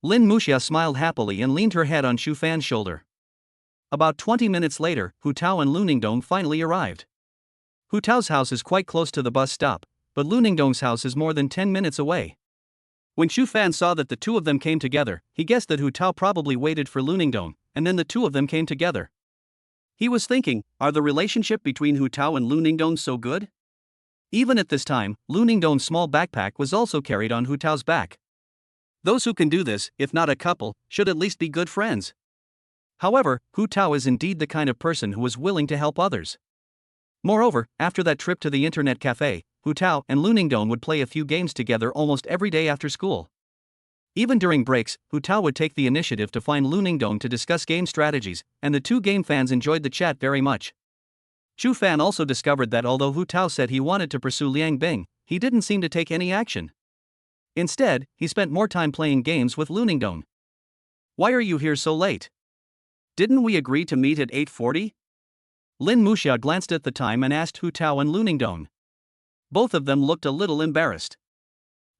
Lin Muxia smiled happily and leaned her head on Chu Fan's shoulder. About 20 minutes later, Hu Tao and Lu Ningdong finally arrived. Hu Tao's house is quite close to the bus stop, but Lu Ningdong's house is more than 10 minutes away. When Chu Fan saw that the two of them came together, he guessed that Hu Tao probably waited for Lu Ningdong, and then the two of them came together. He was thinking, are the relationship between Hu Tao and Lu Ningdong so good? Even at this time, Lu Ningdong's small backpack was also carried on Hu Tao's back. Those who can do this, if not a couple, should at least be good friends. However, Hu Tao is indeed the kind of person who is willing to help others. Moreover, after that trip to the internet cafe, Hu Tao and Lu Ningdong would play a few games together almost every day after school. Even during breaks, Hu Tao would take the initiative to find Lu Ningdong to discuss game strategies, and the two game fans enjoyed the chat very much. Shu Fan also discovered that although Hu Tao said he wanted to pursue Liang Bing, he didn't seem to take any action. Instead, he spent more time playing games with Lu Ningdong. Why are you here so late? Didn't we agree to meet at 8:40? Lin Muxia glanced at the time and asked Hu Tao and Lu Ningdong. Both of them looked a little embarrassed.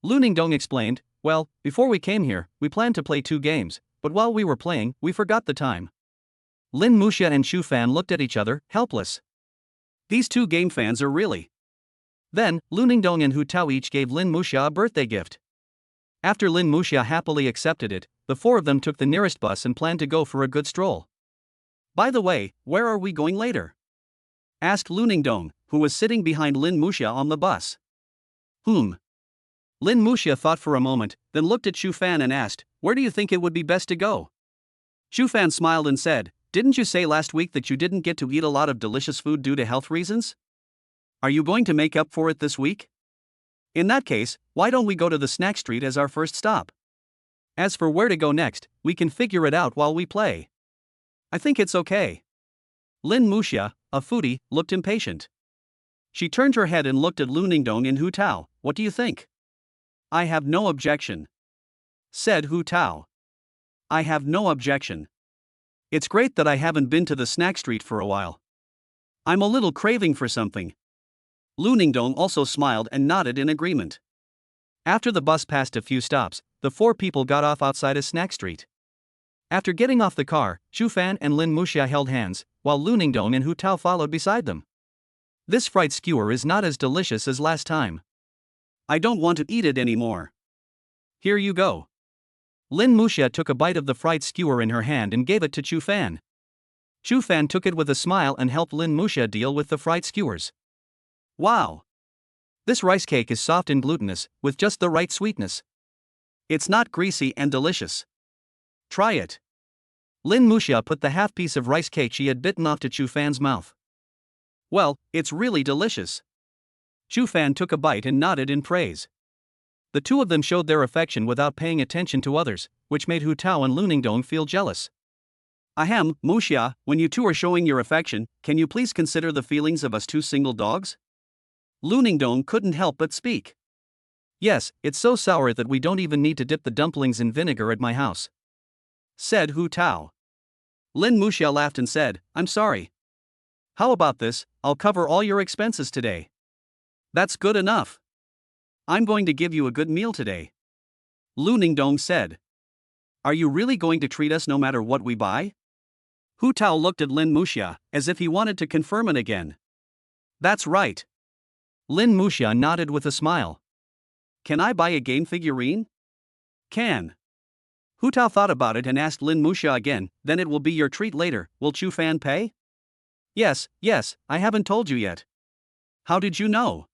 Lu Ningdong explained, well, before we came here, we planned to play 2 games, but while we were playing, we forgot the time. Lin Muxia and Shu Fan looked at each other, helpless. These 2 game fans are really. Then, Lu Ningdong and Hu Tao each gave Lin Muxia a birthday gift. After Lin Muxia happily accepted it, the 4 of them took the nearest bus and planned to go for a good stroll. By the way, where are we going later? Asked Lu Ningdong, who was sitting behind Lin Muxia on the bus. Lin Muxia thought for a moment, then looked at Shu Fan and asked, where do you think it would be best to go? Shu Fan smiled and said, didn't you say last week that you didn't get to eat a lot of delicious food due to health reasons? Are you going to make up for it this week? In that case, why don't we go to the snack street as our first stop? As for where to go next, we can figure it out while we play. I think it's okay. Lin Muxia, a foodie, looked impatient. She turned her head and looked at Lu Ningdong and Hu Tao. What do you think? I have no objection, said Hu Tao. I have no objection. It's great that I haven't been to the snack street for a while. I'm a little craving for something. Lu Ningdong also smiled and nodded in agreement. After the bus passed a few stops, the 4 people got off outside a snack street. After getting off the car, Shu Fan and Lin Muxia held hands, while Lu Ningdong and Hu Tao followed beside them. This fried skewer is not as delicious as last time. I don't want to eat it anymore. Here you go. Lin Muxia took a bite of the fried skewer in her hand and gave it to Shu Fan. Shu Fan took it with a smile and helped Lin Muxia deal with the fried skewers. Wow! This rice cake is soft and glutinous, with just the right sweetness. It's not greasy and delicious. Try it. Lin Muxia put the half piece of rice cake she had bitten off to Shu Fan's mouth. Well, it's really delicious. Shu Fan took a bite and nodded in praise. The 2 of them showed their affection without paying attention to others, which made Hu Tao and Lu Ningdong feel jealous. Ahem, Muxia, when you 2 are showing your affection, can you please consider the feelings of us 2 single dogs? Lu Ningdong couldn't help but speak. Yes, it's so sour that we don't even need to dip the dumplings in vinegar at my house, said Hu Tao. Lin Muxia laughed and said, I'm sorry. How about this, I'll cover all your expenses today. That's good enough. I'm going to give you a good meal today, Lu Ningdong said. Are you really going to treat us no matter what we buy? Hu Tao looked at Lin Muxia, as if he wanted to confirm it again. That's right. Lin Muxia nodded with a smile. Can I buy a game figurine? Can. Hu Tao thought about it and asked Lin Muxia again, then it will be your treat later, will Shu Fan pay? Yes, I haven't told you yet. How did you know?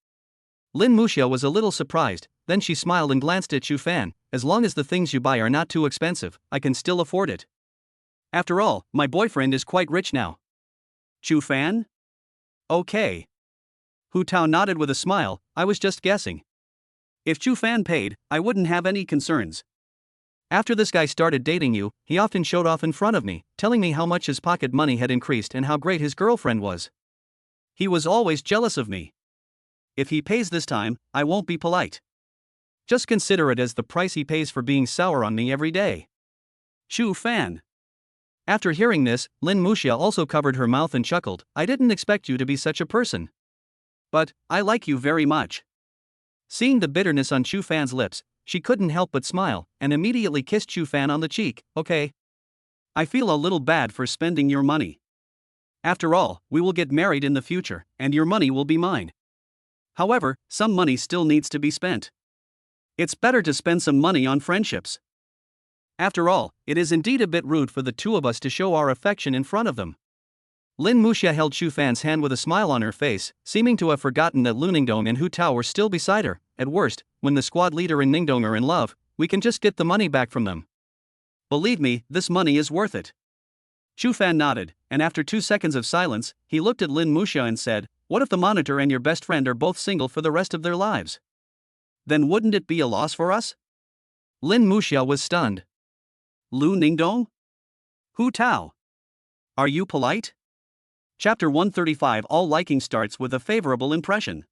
Lin Muxia was a little surprised, then she smiled and glanced at Shu Fan, as long as the things you buy are not too expensive, I can still afford it. After all, my boyfriend is quite rich now. Shu Fan? Okay. Hu Tao nodded with a smile, I was just guessing. If Shu Fan paid, I wouldn't have any concerns. After this guy started dating you, he often showed off in front of me, telling me how much his pocket money had increased and how great his girlfriend was. He was always jealous of me. If he pays this time, I won't be polite. Just consider it as the price he pays for being sour on me every day. Shu Fan. After hearing this, Lin Muxia also covered her mouth and chuckled, I didn't expect you to be such a person. But, I like you very much. Seeing the bitterness on Shu Fan's lips, she couldn't help but smile, and immediately kissed Shu Fan on the cheek, okay. I feel a little bad for spending your money. After all, we will get married in the future, and your money will be mine. However, some money still needs to be spent. It's better to spend some money on friendships. After all, it is indeed a bit rude for the 2 of us to show our affection in front of them. Lin Muxia held Shu Fan's hand with a smile on her face, seeming to have forgotten that Lu Ningdong and Hu Tao were still beside her. At worst, when the squad leader and Ningdong are in love, we can just get the money back from them. Believe me, this money is worth it. Shu Fan nodded, and after 2 seconds of silence, he looked at Lin Muxia and said, what if the monitor and your best friend are both single for the rest of their lives? Then wouldn't it be a loss for us? Lin Muxia was stunned. Lu Ningdong? Hu Tao? Are you polite? Chapter 135. All liking starts with a favorable impression.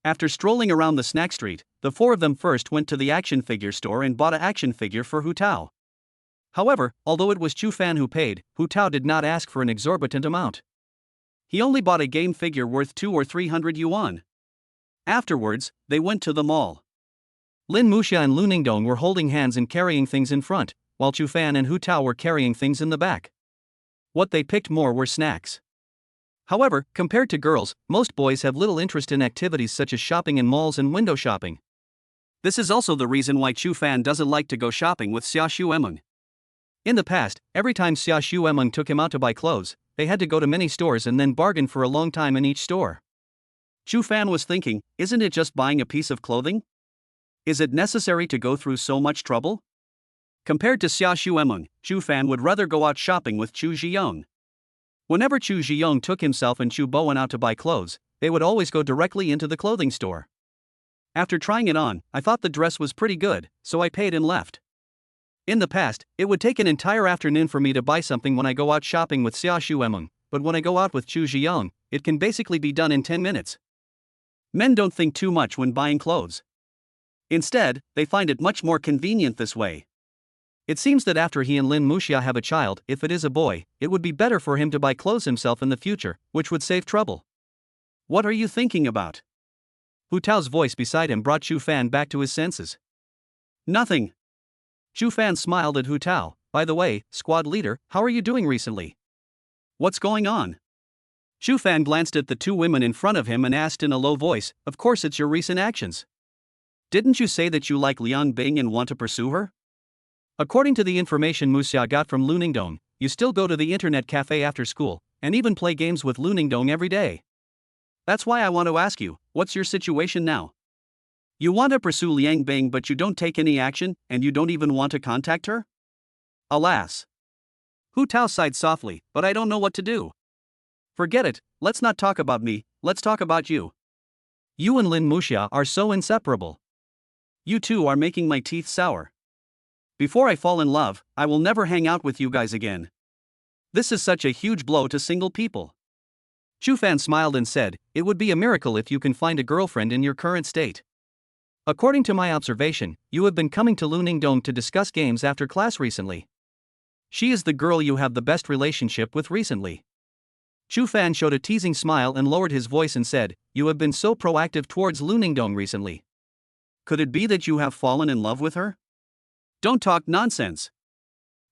After strolling around the snack street, the four of them first went to the action figure store and bought an action figure for Hu Tao. However, although it was Chu Fan who paid, Hu Tao did not ask for an exorbitant amount. He only bought a game figure worth 200 or 300 yuan. Afterwards, they went to the mall. Lin Muxia and Lu Ningdong were holding hands and carrying things in front, while Chu Fan and Hu Tao were carrying things in the back. What they picked more were snacks. However, compared to girls, most boys have little interest in activities such as shopping in malls and window shopping. This is also the reason why Chu Fan doesn't like to go shopping with Xia Xuemeng. In the past, every time Xia Xuemeng took him out to buy clothes, they had to go to many stores and then bargain for a long time in each store. Chu Fan was thinking, isn't it just buying a piece of clothing? Is it necessary to go through so much trouble? Compared to Xia Xuemeng, Chu Fan would rather go out shopping with Chu Zhiyong. Whenever Chu Zhiyong took himself and Chu Bowen out to buy clothes, they would always go directly into the clothing store. After trying it on, I thought the dress was pretty good, so I paid and left. In the past, it would take an entire afternoon for me to buy something when I go out shopping with Xia Xuemeng, but when I go out with Chu Zhiyong, it can basically be done in 10 minutes. Men don't think too much when buying clothes. Instead, they find it much more convenient this way. It seems that after he and Lin Muxia have a child, if it is a boy, it would be better for him to buy clothes himself in the future, which would save trouble. What are you thinking about? Hu Tao's voice beside him brought Chu Fan back to his senses. Nothing. Chu Fan smiled at Hu Tao. By the way, squad leader, how are you doing recently? What's going on? Chu Fan glanced at the two women in front of him and asked in a low voice, of course it's your recent actions. Didn't you say that you like Liang Bing and want to pursue her? According to the information Muxia got from Lu Ningdong, you still go to the internet cafe after school, and even play games with Lu Ningdong every day. That's why I want to ask you, what's your situation now? You want to pursue Liang Bing but you don't take any action, and you don't even want to contact her? Alas. Hu Tao sighed softly, but I don't know what to do. Forget it, let's not talk about me, let's talk about you. You and Lin Muxia are so inseparable. You two are making my teeth sour. Before I fall in love, I will never hang out with you guys again. This is such a huge blow to single people. Chu Fan smiled and said, it would be a miracle if you can find a girlfriend in your current state. According to my observation, you have been coming to Lu Ningdong to discuss games after class recently. She is the girl you have the best relationship with recently. Chu Fan showed a teasing smile and lowered his voice and said, you have been so proactive towards Lu Ningdong recently. Could it be that you have fallen in love with her? Don't talk nonsense.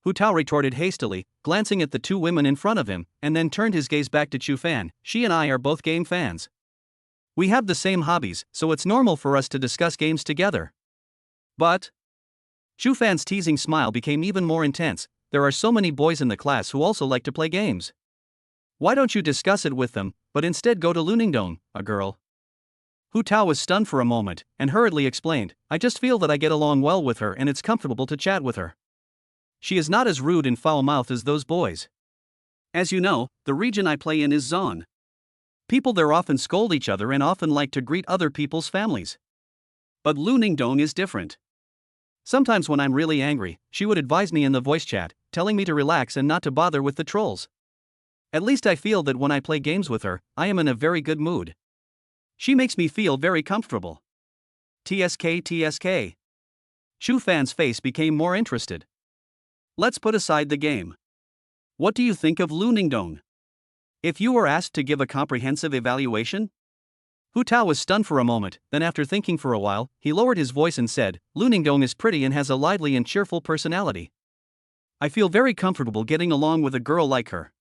Hu Tao retorted hastily, glancing at the two women in front of him, and then turned his gaze back to Chu Fan. She and I are both game fans. We have the same hobbies, so it's normal for us to discuss games together. But Chu Fan's teasing smile became even more intense. There are so many boys in the class who also like to play games. Why don't you discuss it with them, but instead go to Lu Ningdong, a girl? Hu Tao was stunned for a moment, and hurriedly explained, I just feel that I get along well with her and it's comfortable to chat with her. She is not as rude and foul-mouthed as those boys. As you know, the region I play in is Zon. People there often scold each other and often like to greet other people's families. But Lu Ningdong is different. Sometimes when I'm really angry, she would advise me in the voice chat, telling me to relax and not to bother with the trolls. At least I feel that when I play games with her, I am in a very good mood. She makes me feel very comfortable. TSK. Chu Fan's face became more interested. Let's put aside the game. What do you think of Lu Ningdong? If you were asked to give a comprehensive evaluation? Hu Tao was stunned for a moment, then after thinking for a while, he lowered his voice and said, Lu Ningdong is pretty and has a lively and cheerful personality. I feel very comfortable getting along with a girl like her.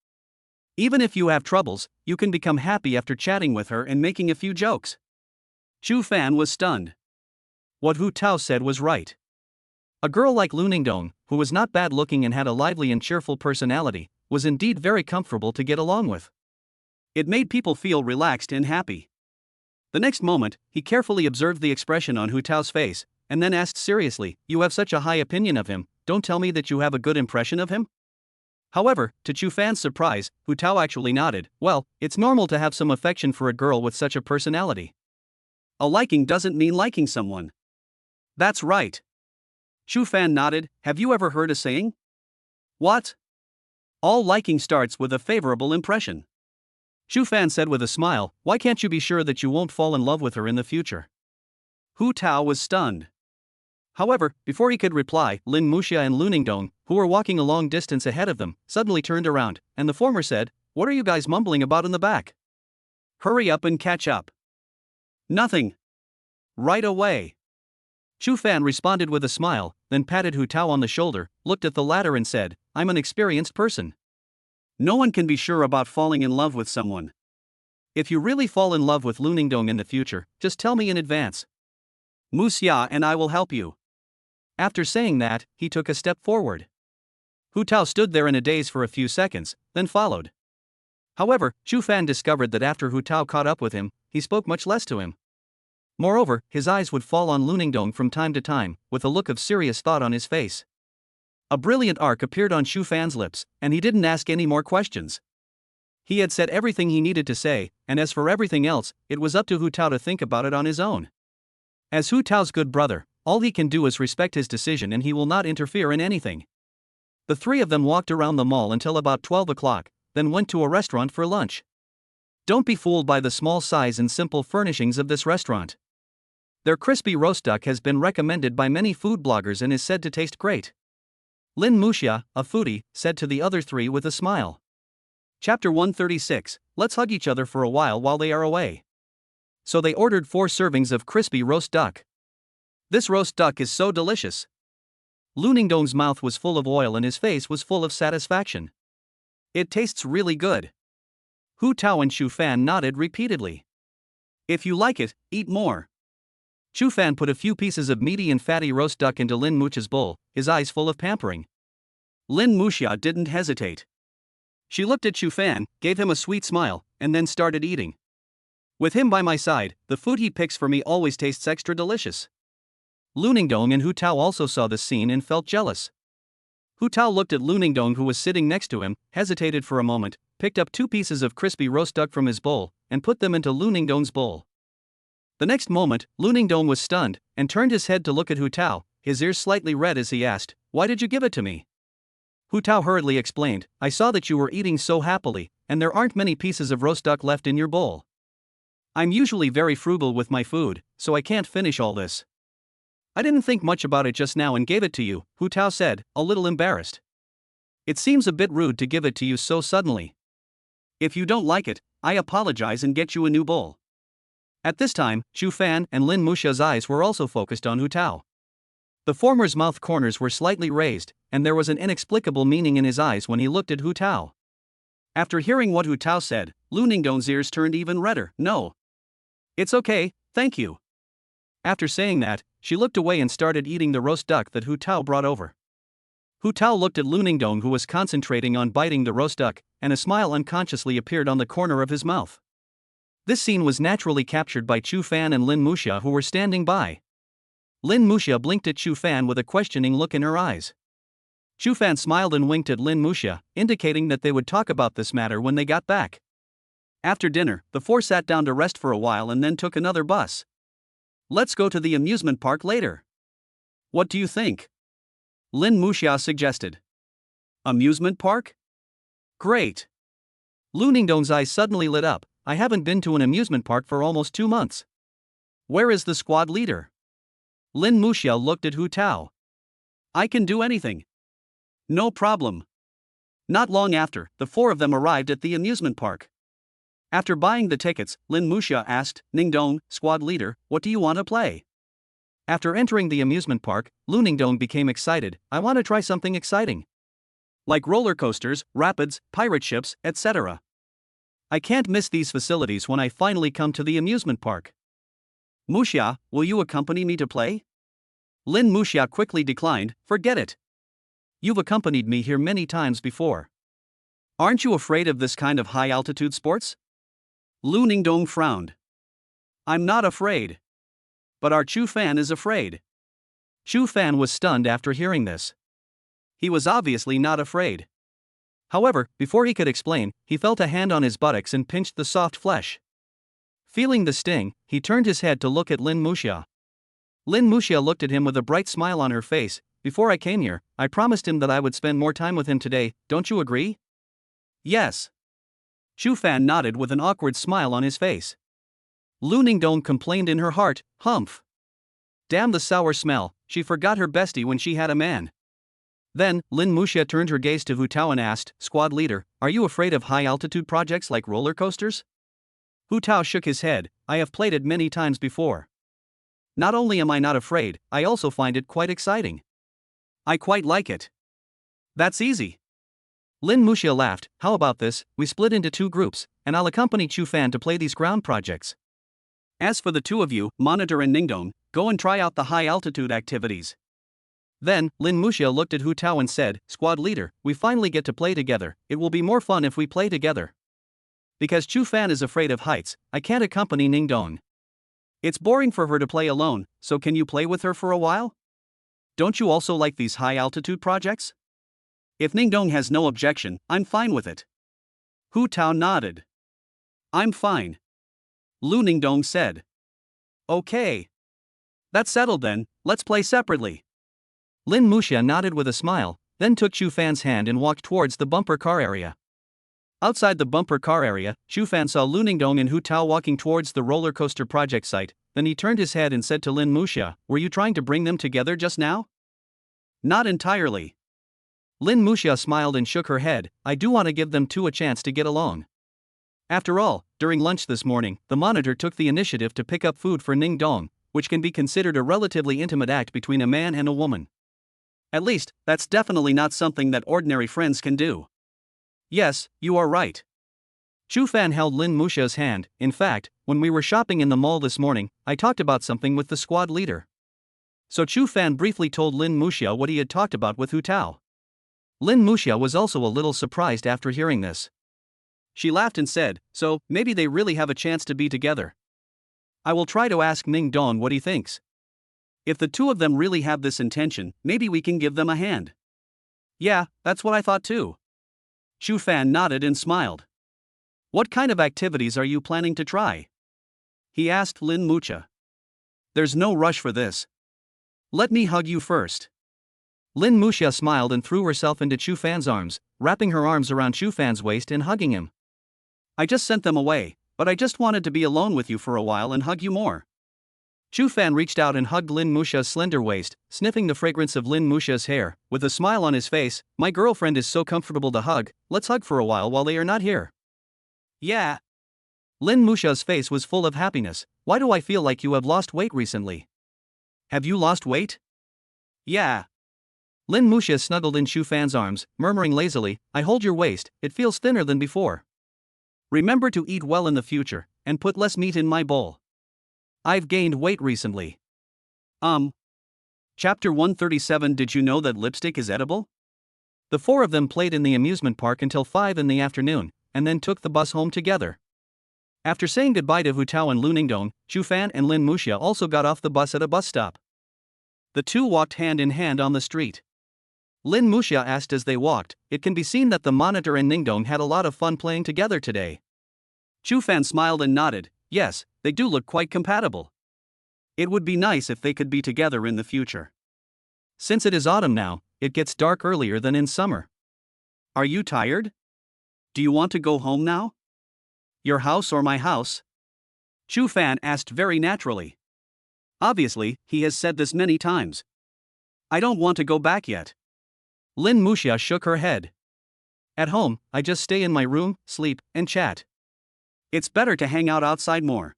Even if you have troubles, you can become happy after chatting with her and making a few jokes. Chu Fan was stunned. What Hu Tao said was right. A girl like Lu Ningdong, who was not bad looking and had a lively and cheerful personality, was indeed very comfortable to get along with. It made people feel relaxed and happy. The next moment, he carefully observed the expression on Hu Tao's face, and then asked seriously, you have such a high opinion of him, don't tell me that you have a good impression of him? However, to Chu Fan's surprise, Hu Tao actually nodded, well, it's normal to have some affection for a girl with such a personality. A liking doesn't mean liking someone. That's right. Chu Fan nodded, have you ever heard a saying? What? All liking starts with a favorable impression. Chu Fan said with a smile, why can't you be sure that you won't fall in love with her in the future? Hu Tao was stunned. However, before he could reply, Lin Muxia and Lu Ningdong, who were walking a long distance ahead of them, suddenly turned around, and the former said, what are you guys mumbling about in the back? Hurry up and catch up. Nothing. Right away. Chu Fan responded with a smile, then patted Hu Tao on the shoulder, looked at the latter and said, I'm an experienced person. No one can be sure about falling in love with someone. If you really fall in love with Lu Ningdong in the future, just tell me in advance. Mu Xia and I will help you. After saying that, he took a step forward. Hu Tao stood there in a daze for a few seconds, then followed. However, Chu Fan discovered that after Hu Tao caught up with him, he spoke much less to him. Moreover, his eyes would fall on Lu Ningdong from time to time, with a look of serious thought on his face. A brilliant arc appeared on Chu Fan's lips, and he didn't ask any more questions. He had said everything he needed to say, and as for everything else, it was up to Hu Tao to think about it on his own. As Hu Tao's good brother, all he can do is respect his decision and he will not interfere in anything. The three of them walked around the mall until about 12 o'clock, then went to a restaurant for lunch. Don't be fooled by the small size and simple furnishings of this restaurant. Their crispy roast duck has been recommended by many food bloggers and is said to taste great. Lin Muxia, a foodie, said to the other three with a smile. Chapter 136, let's hug each other for a while they are away. So they ordered 4 servings of crispy roast duck. This roast duck is so delicious. Lu Ningdong's mouth was full of oil and his face was full of satisfaction. It tastes really good. Hu Tao and Chu Fan nodded repeatedly. If you like it, eat more. Chu Fan put a few pieces of meaty and fatty roast duck into Lin Muxia's bowl, his eyes full of pampering. Lin Muxia didn't hesitate. She looked at Chu Fan, gave him a sweet smile, and then started eating. With him by my side, the food he picks for me always tastes extra delicious. Lu Ningdong and Hu Tao also saw this scene and felt jealous. Hu Tao looked at Lu Ningdong who was sitting next to him, hesitated for a moment, picked up 2 pieces of crispy roast duck from his bowl, and put them into Lu Ningdong's bowl. The next moment, Lu Ningdong was stunned, and turned his head to look at Hu Tao, his ears slightly red as he asked, why did you give it to me? Hu Tao hurriedly explained, I saw that you were eating so happily, and there aren't many pieces of roast duck left in your bowl. I'm usually very frugal with my food, so I can't finish all this. I didn't think much about it just now and gave it to you, Hu Tao said, a little embarrassed. It seems a bit rude to give it to you so suddenly. If you don't like it, I apologize and get you a new bowl. At this time, Chu Fan and Lin Muxia's eyes were also focused on Hu Tao. The former's mouth corners were slightly raised, and there was an inexplicable meaning in his eyes when he looked at Hu Tao. After hearing what Hu Tao said, Lu Ningdong's ears turned even redder. No. It's okay, thank you. After saying that, she looked away and started eating the roast duck that Hu Tao brought over. Hu Tao looked at Lu Ningdong who was concentrating on biting the roast duck, and a smile unconsciously appeared on the corner of his mouth. This scene was naturally captured by Chu Fan and Lin Muxia who were standing by. Lin Muxia blinked at Chu Fan with a questioning look in her eyes. Chu Fan smiled and winked at Lin Muxia, indicating that they would talk about this matter when they got back. After dinner, the 4 sat down to rest for a while and then took another bus. Let's go to the amusement park later. What do you think? Lin Muxia suggested. Amusement park? Great. Lu Ningdong's eyes suddenly lit up. I haven't been to an amusement park for almost 2 months. Where is the squad leader? Lin Muxia looked at Hu Tao. I can do anything. No problem. Not long after, the 4 of them arrived at the amusement park. After buying the tickets, Lin Muxia asked, Ningdong, squad leader, what do you want to play? After entering the amusement park, Lu Ningdong became excited. I want to try something exciting. Like roller coasters, rapids, pirate ships, etc. I can't miss these facilities when I finally come to the amusement park. Muxia, will you accompany me to play? Lin Muxia quickly declined, forget it. You've accompanied me here many times before. Aren't you afraid of this kind of high-altitude sports? Lu Ningdong frowned. I'm not afraid. But our Chu Fan is afraid. Chu Fan was stunned after hearing this. He was obviously not afraid. However, before he could explain, he felt a hand on his buttocks and pinched the soft flesh. Feeling the sting, he turned his head to look at Lin Muxia. Lin Muxia looked at him with a bright smile on her face. Before I came here, I promised him that I would spend more time with him today, don't you agree? Yes. Chu Fan nodded with an awkward smile on his face. Lu Ningdong complained in her heart, humph. Damn the sour smell, she forgot her bestie when she had a man. Then, Lin Muxia turned her gaze to Hu Tao and asked, Squad leader, are you afraid of high-altitude projects like roller coasters? Hu Tao shook his head, I have played it many times before. Not only am I not afraid, I also find it quite exciting. I quite like it. That's easy. Lin Muxia laughed, how about this, we split into 2 groups, and I'll accompany Chu Fan to play these ground projects. As for the 2 of you, Monitor and Ningdong, go and try out the high-altitude activities. Then, Lin Muxia looked at Hu Tao and said, Squad leader, we finally get to play together, it will be more fun if we play together. Because Chu Fan is afraid of heights, I can't accompany Ningdong. It's boring for her to play alone, so can you play with her for a while? Don't you also like these high-altitude projects? If Ningdong has no objection, I'm fine with it. Hu Tao nodded. I'm fine. Lu Ningdong said. Okay. That's settled then, let's play separately. Lin Muxia nodded with a smile, then took Chu Fan's hand and walked towards the bumper car area. Outside the bumper car area, Chu Fan saw Lu Ningdong and Hu Tao walking towards the roller coaster project site, then he turned his head and said to Lin Muxia, were you trying to bring them together just now? Not entirely. Lin Muxia smiled and shook her head, I do want to give them 2 a chance to get along. After all, during lunch this morning, the monitor took the initiative to pick up food for Ningdong, which can be considered a relatively intimate act between a man and a woman. At least, that's definitely not something that ordinary friends can do. Yes, you are right. Chu Fan held Lin Muxia's hand, in fact, when we were shopping in the mall this morning, I talked about something with the squad leader. So Chu Fan briefly told Lin Muxia what he had talked about with Hu Tao. Lin Muxia was also a little surprised after hearing this. She laughed and said, so, maybe they really have a chance to be together. I will try to ask Ningdong what he thinks. If the 2 of them really have this intention, maybe we can give them a hand. Yeah, that's what I thought too. Chu Fan nodded and smiled. What kind of activities are you planning to try? He asked Lin Muxia. There's no rush for this. Let me hug you first. Lin Muxia smiled and threw herself into Chu Fan's arms, wrapping her arms around Chu Fan's waist and hugging him. I just sent them away, but I just wanted to be alone with you for a while and hug you more. Chu Fan reached out and hugged Lin Muxia's slender waist, sniffing the fragrance of Lin Muxia's hair, with a smile on his face, my girlfriend is so comfortable to hug, let's hug for a while they are not here. Yeah. Lin Muxia's face was full of happiness, why do I feel like you have lost weight recently? Have you lost weight? Yeah. Lin Muxia snuggled in Chu Fan's arms, murmuring lazily, I hold your waist, it feels thinner than before. Remember to eat well in the future, and put less meat in my bowl. I've gained weight recently. Chapter 137 Did you know that lipstick is edible? The 4 of them played in the amusement park until 5 in the afternoon, and then took the bus home together. After saying goodbye to Hu Tao and Lu Ningdong, Chu Fan and Lin Muxia also got off the bus at a bus stop. The 2 walked hand in hand on the street. Lin Muxia asked as they walked, it can be seen that the monitor and Ningdong had a lot of fun playing together today. Chu Fan smiled and nodded, yes, they do look quite compatible. It would be nice if they could be together in the future. Since it is autumn now, it gets dark earlier than in summer. Are you tired? Do you want to go home now? Your house or my house? Chu Fan asked very naturally. Obviously, he has said this many times. I don't want to go back yet. Lin Muxia shook her head. At home, I just stay in my room, sleep, and chat. It's better to hang out outside more.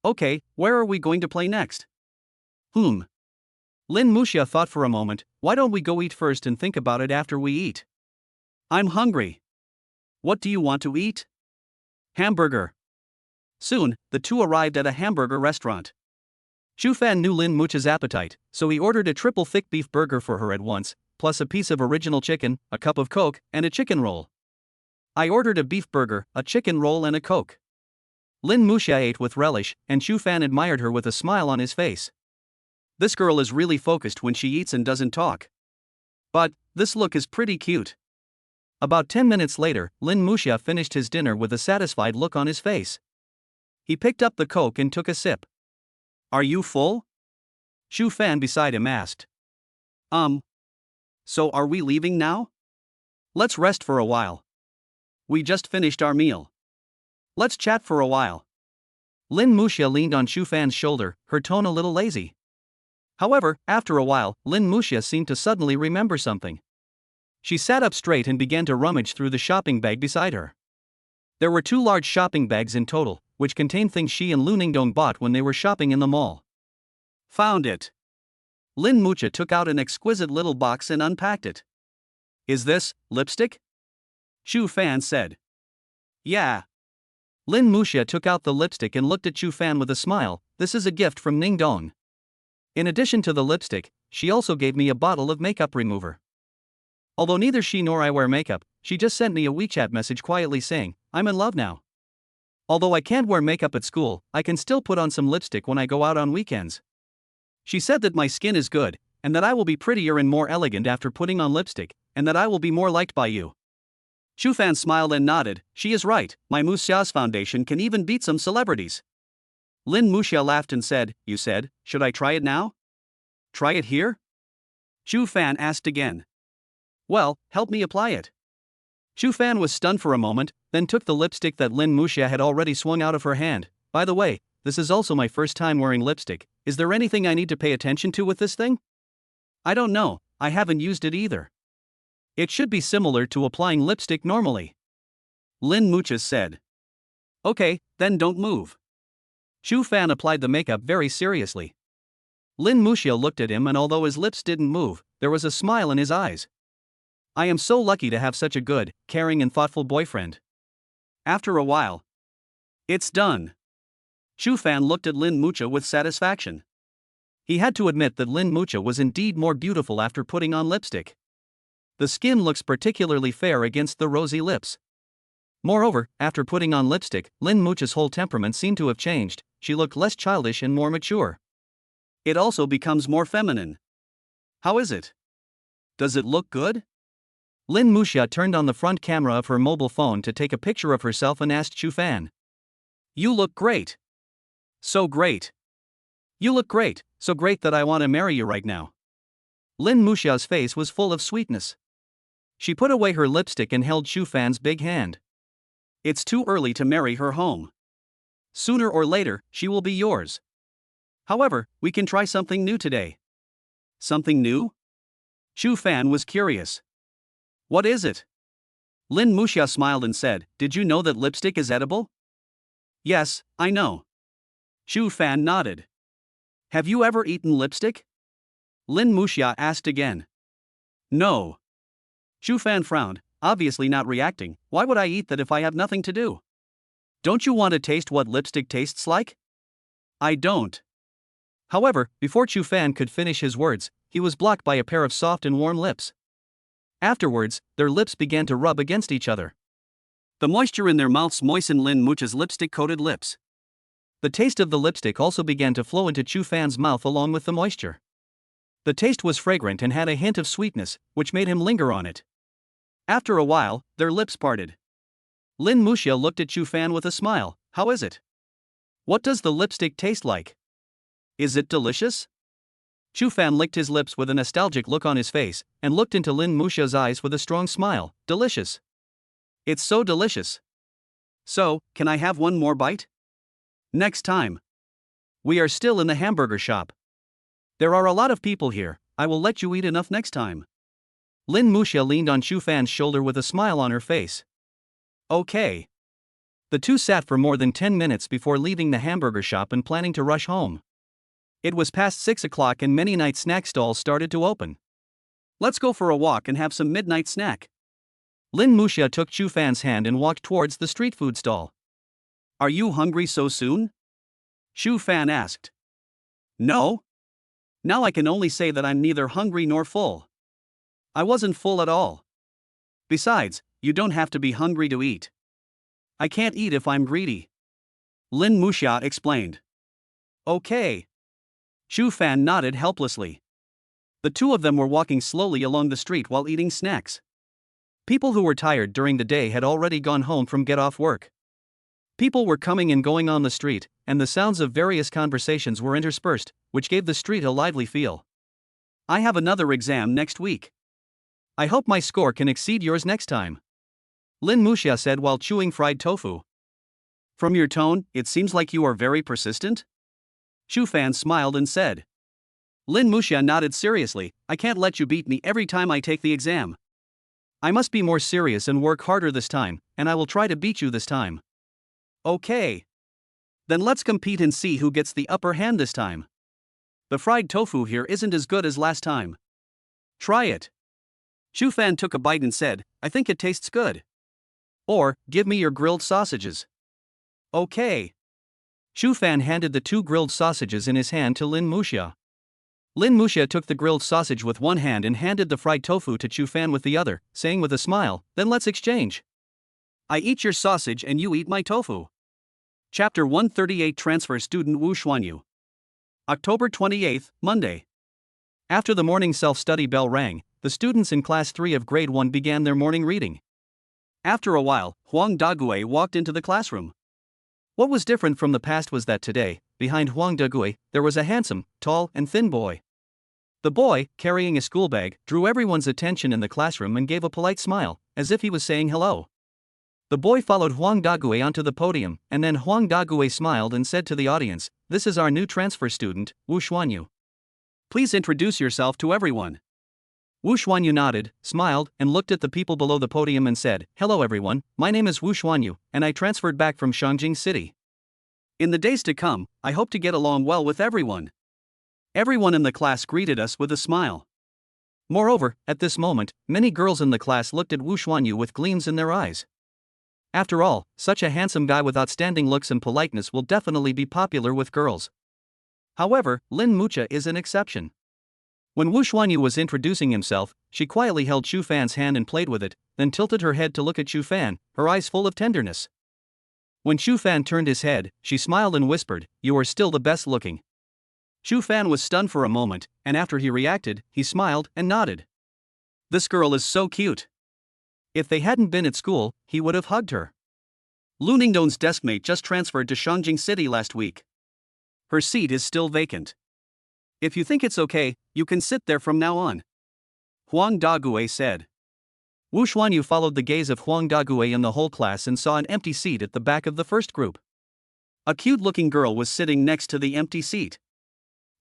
Okay, where are we going to play next? Lin Muxia thought for a moment, why don't we go eat first and think about it after we eat? I'm hungry. What do you want to eat? Hamburger. Soon, the 2 arrived at a hamburger restaurant. Chu Fan knew Lin Muxia's appetite, so he ordered a triple thick beef burger for her at once, plus a piece of original chicken, a cup of Coke, and a chicken roll. I ordered a beef burger, a chicken roll and a Coke. Lin Muxia ate with relish, and Chu Fan admired her with a smile on his face. This girl is really focused when she eats and doesn't talk. But, this look is pretty cute. About 10 minutes later, Lin Muxia finished his dinner with a satisfied look on his face. He picked up the Coke and took a sip. Are you full? Chu Fan beside him asked. So are we leaving now? Let's rest for a while. We just finished our meal. Let's chat for a while. Lin Muxia leaned on Shu Fan's shoulder, her tone a little lazy. However, after a while, Lin Muxia seemed to suddenly remember something. She sat up straight and began to rummage through the shopping bag beside her. There were 2 large shopping bags in total, which contained things she and Lu Ningdong bought when they were shopping in the mall. Found it. Lin Muxia took out an exquisite little box and unpacked it. Is this lipstick? Shu Fan said. Yeah. Lin Muxia took out the lipstick and looked at Shu Fan with a smile. This is a gift from Ningdong. In addition to the lipstick, she also gave me a bottle of makeup remover. Although neither she nor I wear makeup, she just sent me a WeChat message quietly saying, I'm in love now. Although I can't wear makeup at school, I can still put on some lipstick when I go out on weekends. She said that my skin is good, and that I will be prettier and more elegant after putting on lipstick, and that I will be more liked by you. Shu Fan smiled and nodded. She is right, my Muxia's foundation can even beat some celebrities. Lin Muxia laughed and said, You said, should I try it now? Try it here? Shu Fan asked again. Well, help me apply it. Shu Fan was stunned for a moment, then took the lipstick that Lin Muxia had already swung out of her hand. By the way, this is also my first time wearing lipstick. Is there anything I need to pay attention to with this thing? I don't know, I haven't used it either. It should be similar to applying lipstick normally. Lin Muxia said. Okay, then don't move. Shu Fan applied the makeup very seriously. Lin Muxia looked at him, and although his lips didn't move, there was a smile in his eyes. I am so lucky to have such a good, caring and thoughtful boyfriend. After a while. It's done. Shu Fan looked at Lin Muxia with satisfaction. He had to admit that Lin Muxia was indeed more beautiful after putting on lipstick. The skin looks particularly fair against the rosy lips. Moreover, after putting on lipstick, Lin Muxia's whole temperament seemed to have changed. She looked less childish and more mature. It also becomes more feminine. How is it? Does it look good? Lin Muxia turned on the front camera of her mobile phone to take a picture of herself and asked Shu Fan. You look great. So great. You look great, so great that I want to marry you right now. Lin Muxia's face was full of sweetness. She put away her lipstick and held Shu Fan's big hand. It's too early to marry her home. Sooner or later, she will be yours. However, we can try something new today. Something new? Shu Fan was curious. What is it? Lin Muxia smiled and said, Did you know that lipstick is edible? Yes, I know. Shu Fan nodded. Have you ever eaten lipstick? Lin Muxia asked again. No. Shu Fan frowned, obviously not reacting. Why would I eat that if I have nothing to do? Don't you want to taste what lipstick tastes like? I don't. However, before Shu Fan could finish his words, he was blocked by a pair of soft and warm lips. Afterwards, their lips began to rub against each other. The moisture in their mouths moistened Lin Muxia's lipstick-coated lips. The taste of the lipstick also began to flow into Shu Fan's mouth along with the moisture. The taste was fragrant and had a hint of sweetness, which made him linger on it. After a while, their lips parted. Lin Muxia looked at Shu Fan with a smile. How is it? What does the lipstick taste like? Is it delicious? Shu Fan licked his lips with a nostalgic look on his face, and looked into Lin Muxia's eyes with a strong smile. Delicious. It's so delicious. So, can I have one more bite? Next time. We are still in the hamburger shop. There are a lot of people here, I will let you eat enough next time. Lin Muxia leaned on Shu Fan's shoulder with a smile on her face. Okay. The two sat for more than 10 minutes before leaving the hamburger shop and planning to rush home. It was past 6 o'clock and many night snack stalls started to open. Let's go for a walk and have some midnight snack. Lin Muxia took Shu Fan's hand and walked towards the street food stall. Are you hungry so soon? Shu Fan asked. No. Now I can only say that I'm neither hungry nor full. I wasn't full at all. Besides, you don't have to be hungry to eat. I can't eat if I'm greedy. Lin Muxia explained. Okay. Shu Fan nodded helplessly. The two of them were walking slowly along the street while eating snacks. People who were tired during the day had already gone home from get-off work. People were coming and going on the street, and the sounds of various conversations were interspersed, which gave the street a lively feel. I have another exam next week. I hope my score can exceed yours next time. Lin Muxia said while chewing fried tofu. From your tone, it seems like you are very persistent? Shu Fan smiled and said. Lin Muxia nodded seriously. I can't let you beat me every time I take the exam. I must be more serious and work harder this time, and I will try to beat you this time. Okay. Then let's compete and see who gets the upper hand this time. The fried tofu here isn't as good as last time. Try it. Shu Fan took a bite and said, I think it tastes good. Or, give me your grilled sausages. Okay. Shu Fan handed the 2 grilled sausages in his hand to Lin Muxia. Lin Muxia took the grilled sausage with one hand and handed the fried tofu to Shu Fan with the other, saying with a smile, then let's exchange. I eat your sausage and you eat my tofu. Chapter 138 Transfer Student Wu Xuanyu. October 28, Monday. After the morning self-study bell rang, the students in Class 3 of Grade 1 began their morning reading. After a while, Huang Dague walked into the classroom. What was different from the past was that today, behind Huang Dague, there was a handsome, tall, and thin boy. The boy, carrying a school bag, drew everyone's attention in the classroom and gave a polite smile, as if he was saying hello. The boy followed Huang Dague onto the podium, and then Huang Dague smiled and said to the audience, This is our new transfer student, Wu Xuanyu. Please introduce yourself to everyone. Wu Xuanyu nodded, smiled, and looked at the people below the podium and said, Hello everyone, my name is Wu Xuanyu, and I transferred back from Shangjing City. In the days to come, I hope to get along well with everyone. Everyone in the class greeted us with a smile. Moreover, at this moment, many girls in the class looked at Wu Xuanyu with gleams in their eyes. After all, such a handsome guy with outstanding looks and politeness will definitely be popular with girls. However, Lin Muxia is an exception. When Wu Xuanyu was introducing himself, she quietly held Shu Fan's hand and played with it, then tilted her head to look at Shu Fan, her eyes full of tenderness. When Shu Fan turned his head, she smiled and whispered, You are still the best looking. Shu Fan was stunned for a moment, and after he reacted, he smiled and nodded. This girl is so cute. If they hadn't been at school, he would have hugged her. Lu Ningdong's deskmate just transferred to Shangjing City last week. Her seat is still vacant. If you think it's okay, you can sit there from now on. Huang Dague said. Wu Xuanyu followed the gaze of Huang Dague in the whole class and saw an empty seat at the back of the first group. A cute-looking girl was sitting next to the empty seat.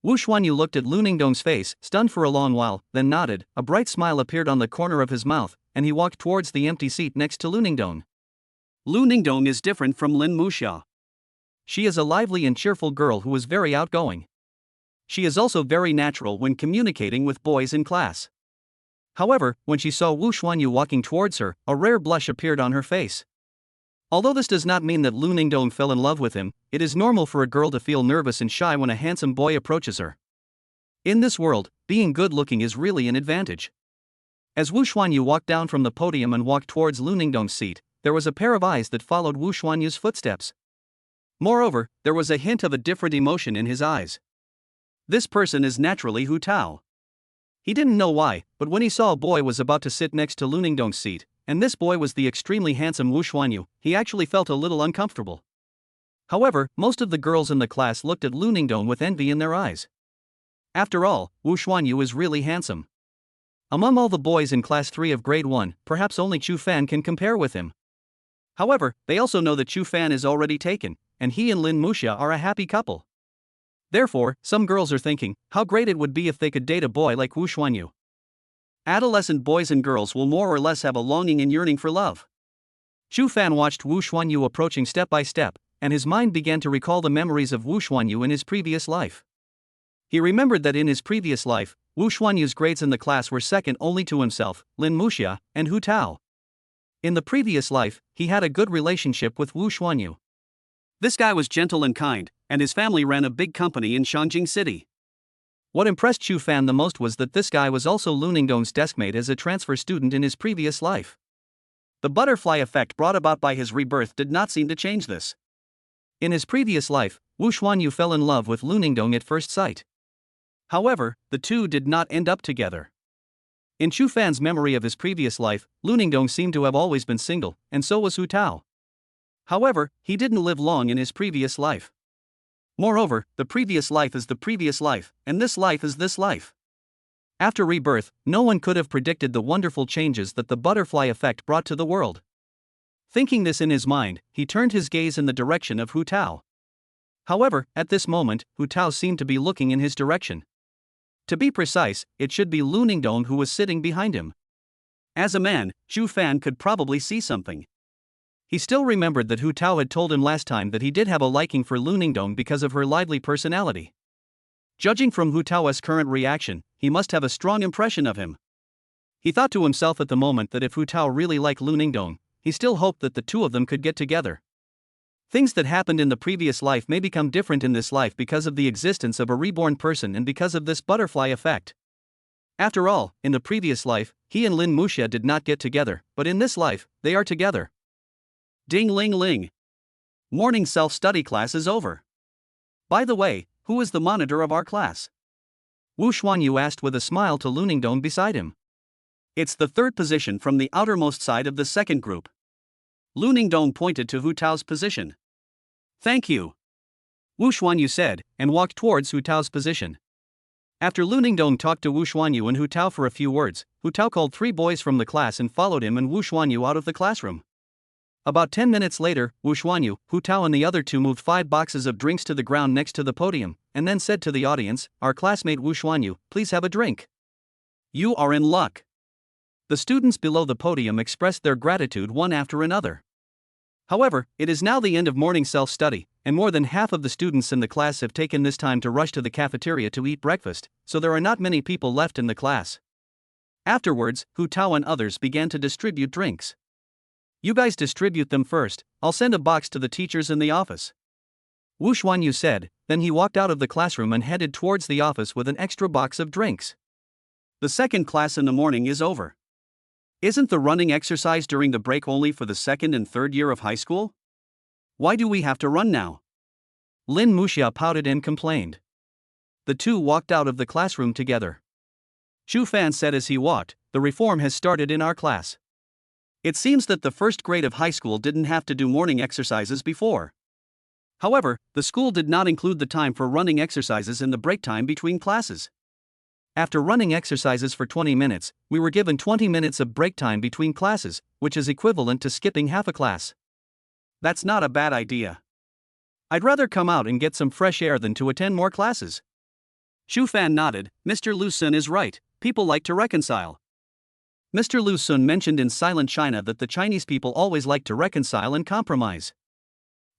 Wu Xuanyu looked at Lu Ningdong's face, stunned for a long while, then nodded. A bright smile appeared on the corner of his mouth, and he walked towards the empty seat next to Lu Ningdong. Lu Ningdong is different from Lin Muxia. She is a lively and cheerful girl who is very outgoing. She is also very natural when communicating with boys in class. However, when she saw Wu Xuanyu walking towards her, a rare blush appeared on her face. Although this does not mean that Lu Ningdong fell in love with him, it is normal for a girl to feel nervous and shy when a handsome boy approaches her. In this world, being good-looking is really an advantage. As Wu Xuanyu walked down from the podium and walked towards Lu Ningdong's seat, there was a pair of eyes that followed Wu Xuanyu's footsteps. Moreover, there was a hint of a different emotion in his eyes. This person is naturally Hu Tao. He didn't know why, but when he saw a boy was about to sit next to Lu Ningdong's seat, and this boy was the extremely handsome Wu Xuanyu, he actually felt a little uncomfortable. However, most of the girls in the class looked at Lu Ningdong with envy in their eyes. After all, Wu Xuanyu is really handsome. Among all the boys in Class 3 of Grade 1, perhaps only Shu Fan can compare with him. However, they also know that Shu Fan is already taken, and he and Lin Muxia are a happy couple. Therefore, some girls are thinking, how great it would be if they could date a boy like Wu Xuanyu. Adolescent boys and girls will more or less have a longing and yearning for love. Shu Fan watched Wu Xuanyu approaching step by step, and his mind began to recall the memories of Wu Xuanyu in his previous life. He remembered that in his previous life, Wu Xuanyu's grades in the class were second only to himself, Lin Muxia, and Hu Tao. In the previous life, he had a good relationship with Wu Xuanyu. This guy was gentle and kind, and his family ran a big company in Shangjing City. What impressed Shu Fan the most was that this guy was also Lu Ningdong's deskmate as a transfer student in his previous life. The butterfly effect brought about by his rebirth did not seem to change this. In his previous life, Wu Xuanyu fell in love with Lu Ningdong at first sight. However, the two did not end up together. In Shu Fan's memory of his previous life, Lu Ningdong seemed to have always been single, and so was Hu Tao. However, he didn't live long in his previous life. Moreover, the previous life is the previous life, and this life is this life. After rebirth, no one could have predicted the wonderful changes that the butterfly effect brought to the world. Thinking this in his mind, he turned his gaze in the direction of Hu Tao. However, at this moment, Hu Tao seemed to be looking in his direction. To be precise, it should be Lu Ningdong who was sitting behind him. As a man, Zhu Fan could probably see something. He still remembered that Hu Tao had told him last time that he did have a liking for Lu Ningdong because of her lively personality. Judging from Hu Tao's current reaction, he must have a strong impression of him. He thought to himself at the moment that if Hu Tao really liked Lu Ningdong, he still hoped that the two of them could get together. Things that happened in the previous life may become different in this life because of the existence of a reborn person and because of this butterfly effect. After all, in the previous life, he and Lin Muxia did not get together, but in this life, they are together. Ding ling ling. Morning self-study class is over. By the way, who is the monitor of our class? Wu Xuanyu asked with a smile to Lu Ningdong beside him. It's the third position from the outermost side of the second group. Lu Ningdong pointed to Hu Tao's position. Thank you, Wu Xuanyu said, and walked towards Hu Tao's position. After Lu Ningdong talked to Wu Xuanyu and Hu Tao for a few words, Hu Tao called 3 boys from the class and followed him and Wu Xuanyu out of the classroom. About 10 minutes later, Wu Xuanyu, Hu Tao and the other two moved 5 boxes of drinks to the ground next to the podium, and then said to the audience, "Our classmate Wu Xuanyu, please have a drink." You are in luck. The students below the podium expressed their gratitude one after another. However, it is now the end of morning self-study, and more than half of the students in the class have taken this time to rush to the cafeteria to eat breakfast, so there are not many people left in the class. Afterwards, Hu Tao and others began to distribute drinks. You guys distribute them first, I'll send a box to the teachers in the office, Wu Xuanyu said, then he walked out of the classroom and headed towards the office with an extra box of drinks. The second class in the morning is over. Isn't the running exercise during the break only for the second and third year of high school? Why do we have to run now? Lin Muxia pouted and complained. The two walked out of the classroom together. Zhu Fan said as he walked, "The reform has started in our class. It seems that the first grade of high school didn't have to do morning exercises before. However, the school did not include the time for running exercises in the break time between classes. After running exercises for 20 minutes, we were given 20 minutes of break time between classes, which is equivalent to skipping half a class. That's not a bad idea. I'd rather come out and get some fresh air than to attend more classes." Zhu Fan nodded. Mr. Lu Sun is right, people like to reconcile. Mr. Lu Sun mentioned in Silent China that the Chinese people always like to reconcile and compromise.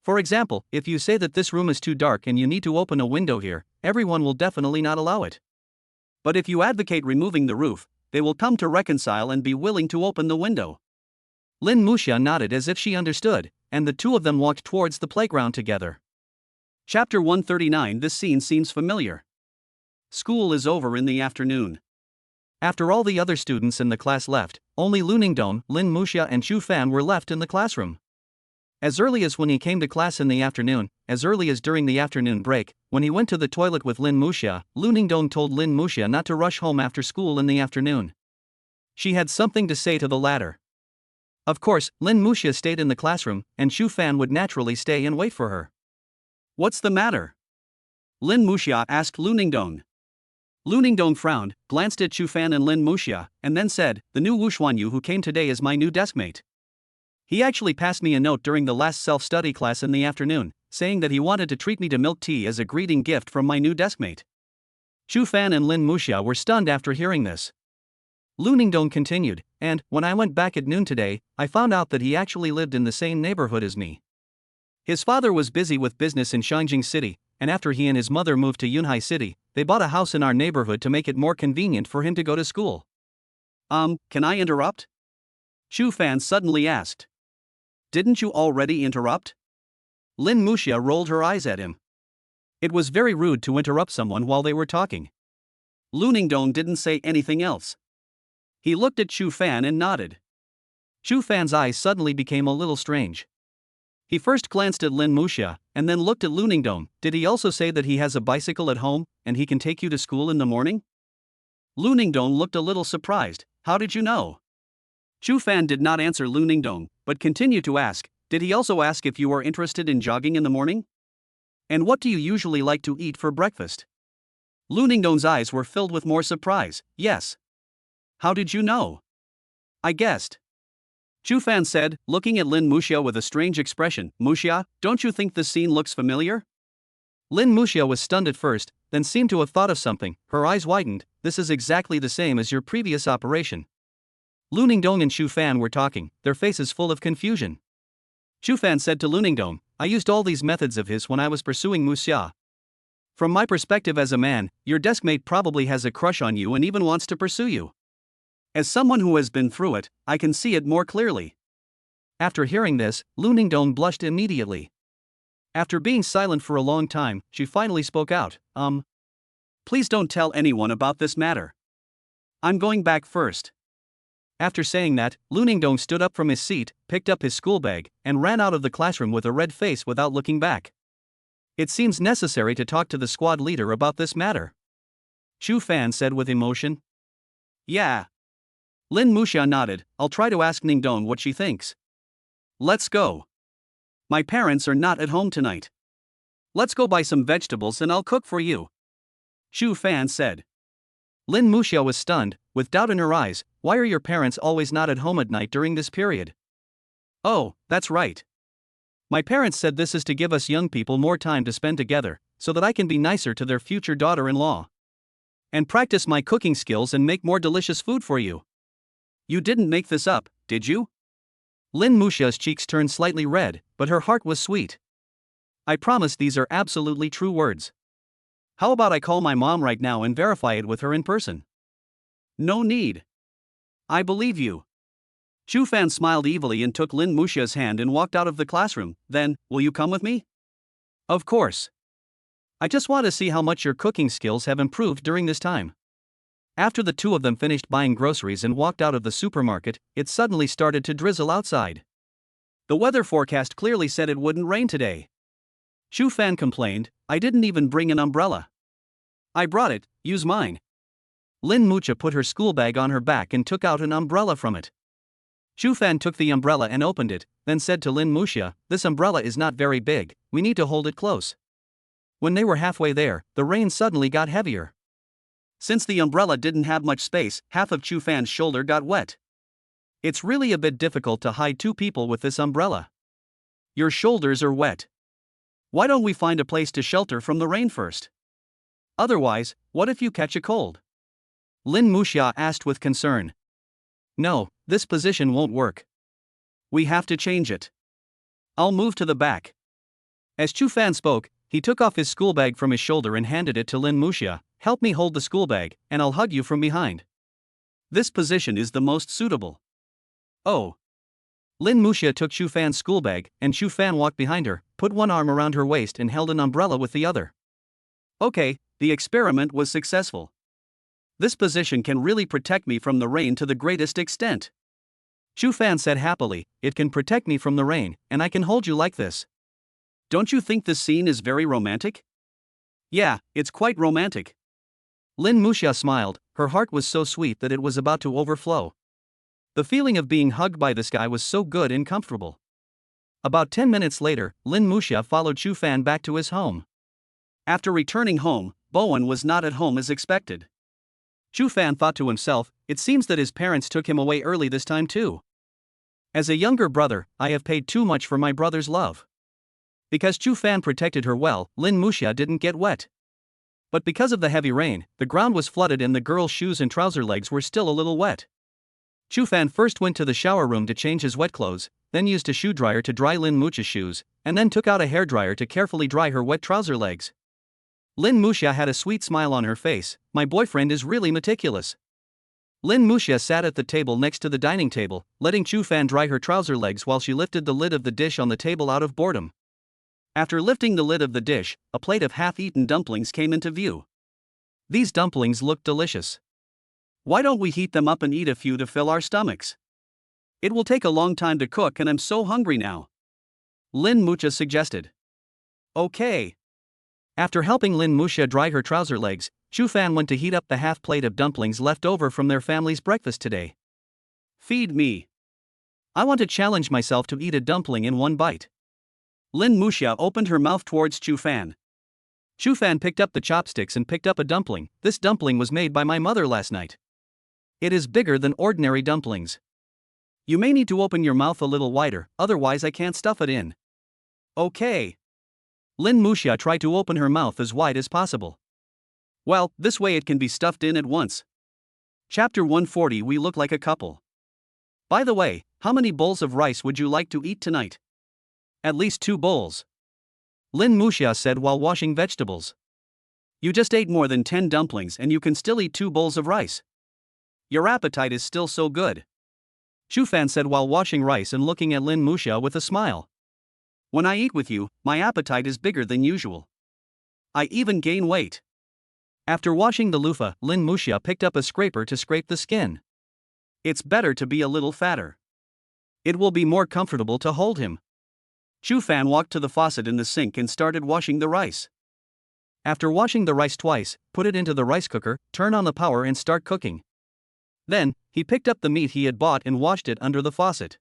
For example, if you say that this room is too dark and you need to open a window here, everyone will definitely not allow it. But if you advocate removing the roof, they will come to reconcile and be willing to open the window. Lin Muxia nodded as if she understood, and the two of them walked towards the playground together. Chapter 139. This scene seems familiar. School is over in the afternoon. After all the other students in the class left, only Lu Ningdong, Lin Muxia and Zhu Fan were left in the classroom. As early as when he came to class in the afternoon, as early as during the afternoon break, when he went to the toilet with Lin Muxia, Lu Ningdong told Lin Muxia not to rush home after school in the afternoon. She had something to say to the latter. Of course, Lin Muxia stayed in the classroom, and Zhu Fan would naturally stay and wait for her. What's the matter? Lin Muxia asked Lu Ningdong. Lu Ningdong frowned, glanced at Zhu Fan and Lin Muxia, and then said, "The new Wu Xuanyu who came today is my new deskmate. He actually passed me a note during the last self-study class in the afternoon, saying that he wanted to treat me to milk tea as a greeting gift from my new deskmate." Zhu Fan and Lin Muxia were stunned after hearing this. Lu Ningdong continued, "And, when I went back at noon today, I found out that he actually lived in the same neighborhood as me. His father was busy with business in Shangjing City, and after he and his mother moved to Yunhai City, they bought a house in our neighborhood to make it more convenient for him to go to school." Can I interrupt? Zhu Fan suddenly asked. Didn't you already interrupt? Lin Muxia rolled her eyes at him. It was very rude to interrupt someone while they were talking. Lu Ningdong didn't say anything else. He looked at Zhu Fan and nodded. Zhu Fan's eyes suddenly became a little strange. He first glanced at Lin Muxia, and then looked at Lu Ningdong. Did he also say that he has a bicycle at home, and he can take you to school in the morning? Lu Ningdong looked a little surprised. How did you know? Zhu Fan did not answer Lu Ningdong, but continued to ask, did he also ask if you are interested in jogging in the morning? And what do you usually like to eat for breakfast? Lu Ningdong's eyes were filled with more surprise. Yes. How did you know? I guessed. Chu Fan said, looking at Lin Muxia with a strange expression. Muxia, don't you think this scene looks familiar? Lin Muxia was stunned at first, then seemed to have thought of something. Her eyes widened. This is exactly the same as your previous operation. Lu Ningdong and Chu Fan were talking, their faces full of confusion. Chu Fan said to Lu Ningdong, I used all these methods of his when I was pursuing Muxia. From my perspective as a man, your deskmate probably has a crush on you and even wants to pursue you. As someone who has been through it, I can see it more clearly. After hearing this, Lu Ningdong blushed immediately. After being silent for a long time, she finally spoke out, Please don't tell anyone about this matter. I'm going back first. After saying that, Lu Ningdong stood up from his seat, picked up his school bag, and ran out of the classroom with a red face without looking back. It seems necessary to talk to the squad leader about this matter. Chu Fan said with emotion. Yeah. Lin Muxia nodded. I'll try to ask Ningdong what she thinks. Let's go. My parents are not at home tonight. Let's go buy some vegetables and I'll cook for you. Chu Fan said. Lin Muxia was stunned, with doubt in her eyes. Why are your parents always not at home at night during this period? Oh, that's right. My parents said this is to give us young people more time to spend together, so that I can be nicer to their future daughter-in-law. And practice my cooking skills and make more delicious food for you. You didn't make this up, did you? Lin Muxia's cheeks turned slightly red, but her heart was sweet. I promise these are absolutely true words. How about I call my mom right now and verify it with her in person? No need. I believe you. Chu Fan smiled evilly and took Lin Muxia's hand and walked out of the classroom. Then, will you come with me? Of course. I just want to see how much your cooking skills have improved during this time. After the two of them finished buying groceries and walked out of the supermarket, it suddenly started to drizzle outside. The weather forecast clearly said it wouldn't rain today. Chu Fan complained, I didn't even bring an umbrella. I brought it, use mine. Lin Muxia put her school bag on her back and took out an umbrella from it. Chu Fan took the umbrella and opened it, then said to Lin Muxia, this umbrella is not very big, we need to hold it close. When they were halfway there, the rain suddenly got heavier. Since the umbrella didn't have much space, half of Chu Fan's shoulder got wet. It's really a bit difficult to hide two people with this umbrella. Your shoulders are wet. Why don't we find a place to shelter from the rain first? Otherwise, what if you catch a cold? Lin Muxia asked with concern. No, this position won't work. We have to change it. I'll move to the back. As Chu Fan spoke, he took off his school bag from his shoulder and handed it to Lin Muxia. Help me hold the school bag, and I'll hug you from behind. This position is the most suitable. Oh. Lin Muxia took Chu Fan's school bag, and Chu Fan walked behind her, put one arm around her waist and held an umbrella with the other. Okay, the experiment was successful. This position can really protect me from the rain to the greatest extent. Chu Fan said happily, it can protect me from the rain, and I can hold you like this. Don't you think this scene is very romantic? Yeah, it's quite romantic. Lin Muxia smiled, her heart was so sweet that it was about to overflow. The feeling of being hugged by this guy was so good and comfortable. About 10 minutes later, Lin Muxia followed Chu Fan back to his home. After returning home, Bowen was not at home as expected. Chu Fan thought to himself, it seems that his parents took him away early this time too. As a younger brother, I have paid too much for my brother's love. Because Chu Fan protected her well, Lin Muxia didn't get wet. But because of the heavy rain, the ground was flooded and the girl's shoes and trouser legs were still a little wet. Chu Fan first went to the shower room to change his wet clothes, then used a shoe dryer to dry Lin Muxia's shoes, and then took out a hairdryer to carefully dry her wet trouser legs. Lin Muxia had a sweet smile on her face. My boyfriend is really meticulous. Lin Muxia sat at the table next to the dining table, letting Chu Fan dry her trouser legs while she lifted the lid of the dish on the table out of boredom. After lifting the lid of the dish, a plate of half-eaten dumplings came into view. These dumplings looked delicious. Why don't we heat them up and eat a few to fill our stomachs? It will take a long time to cook and I'm so hungry now. Lin Muxia suggested. Okay. After helping Lin Muxia dry her trouser legs, Chu Fan went to heat up the half plate of dumplings left over from their family's breakfast today. Feed me. I want to challenge myself to eat a dumpling in one bite. Lin Muxia opened her mouth towards Chu Fan. Chu Fan picked up the chopsticks and picked up a dumpling. This dumpling was made by my mother last night. It is bigger than ordinary dumplings. You may need to open your mouth a little wider, otherwise I can't stuff it in. Okay. Lin Muxia tried to open her mouth as wide as possible. Well, this way it can be stuffed in at once. Chapter 140. We look like a couple. By the way, how many bowls of rice would you like to eat tonight? At least 2 bowls. Lin Muxia said while washing vegetables. You just ate more than 10 dumplings and you can still eat 2 bowls of rice. Your appetite is still so good. Shu Fan said while washing rice and looking at Lin Muxia with a smile. When I eat with you, my appetite is bigger than usual. I even gain weight. After washing the loofah, Lin Muxia picked up a scraper to scrape the skin. It's better to be a little fatter. It will be more comfortable to hold him. Shu Fan walked to the faucet in the sink and started washing the rice. After washing the rice twice, put it into the rice cooker, turn on the power and start cooking. Then, he picked up the meat he had bought and washed it under the faucet.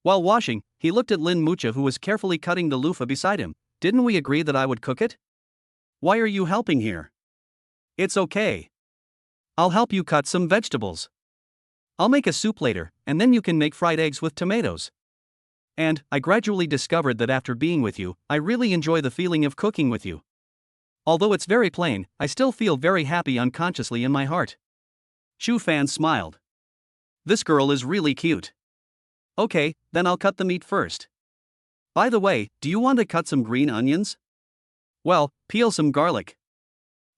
While washing, he looked at Lin Muxia who was carefully cutting the loofah beside him. Didn't we agree that I would cook it? Why are you helping here? It's okay. I'll help you cut some vegetables. I'll make a soup later, and then you can make fried eggs with tomatoes. And, I gradually discovered that after being with you, I really enjoy the feeling of cooking with you. Although it's very plain, I still feel very happy unconsciously in my heart. Shu Fan smiled. This girl is really cute. Okay, then I'll cut the meat first. By the way, do you want to cut some green onions? Well, peel some garlic.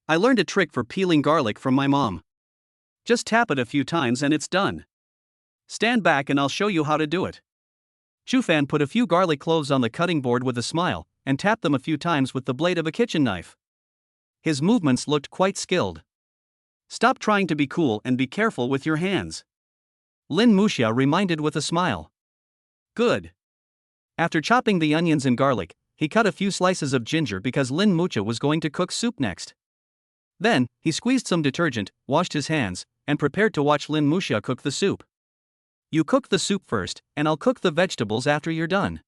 I learned a trick for peeling garlic from my mom. Just tap it a few times and it's done. Stand back and I'll show you how to do it. Shu Fan put a few garlic cloves on the cutting board with a smile, and tapped them a few times with the blade of a kitchen knife. His movements looked quite skilled. Stop trying to be cool and be careful with your hands. Lin Muxia reminded with a smile. Good. After chopping the onions and garlic, he cut a few slices of ginger because Lin Muxia was going to cook soup next. Then, he squeezed some detergent, washed his hands, and prepared to watch Lin Muxia cook the soup. You cook the soup first, and I'll cook the vegetables after you're done.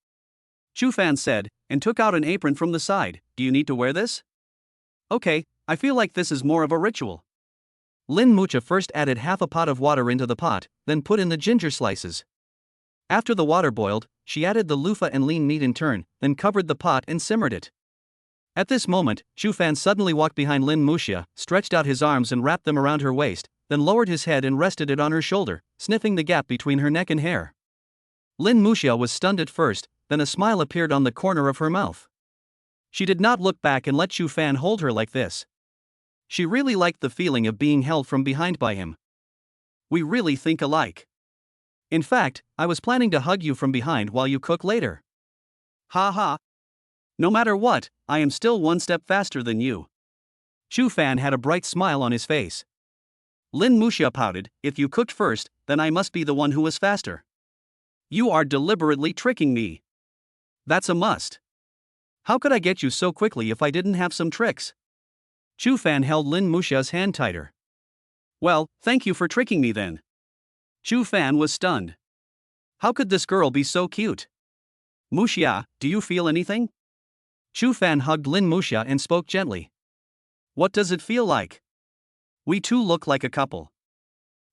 Shu Fan said, and took out an apron from the side. Do you need to wear this? Okay, I feel like this is more of a ritual. Lin Muxia first added half a pot of water into the pot, then put in the ginger slices. After the water boiled, she added the loofah and lean meat in turn, then covered the pot and simmered it. At this moment, Shu Fan suddenly walked behind Lin Muxia, stretched out his arms and wrapped them around her waist, then lowered his head and rested it on her shoulder, sniffing the gap between her neck and hair. Lin Muxia was stunned at first, then a smile appeared on the corner of her mouth. She did not look back and let Shu Fan hold her like this. She really liked the feeling of being held from behind by him. We really think alike. In fact, I was planning to hug you from behind while you cook later. Ha ha. No matter what, I am still one step faster than you. Shu Fan had a bright smile on his face. Lin Muxia pouted, if you cooked first, then I must be the one who was faster. You are deliberately tricking me. That's a must. How could I get you so quickly if I didn't have some tricks? Shu Fan held Lin Muxia's hand tighter. Well, thank you for tricking me then. Shu Fan was stunned. How could this girl be so cute? Muxia, do you feel anything? Shu Fan hugged Lin Muxia and spoke gently. What does it feel like? We two look like a couple.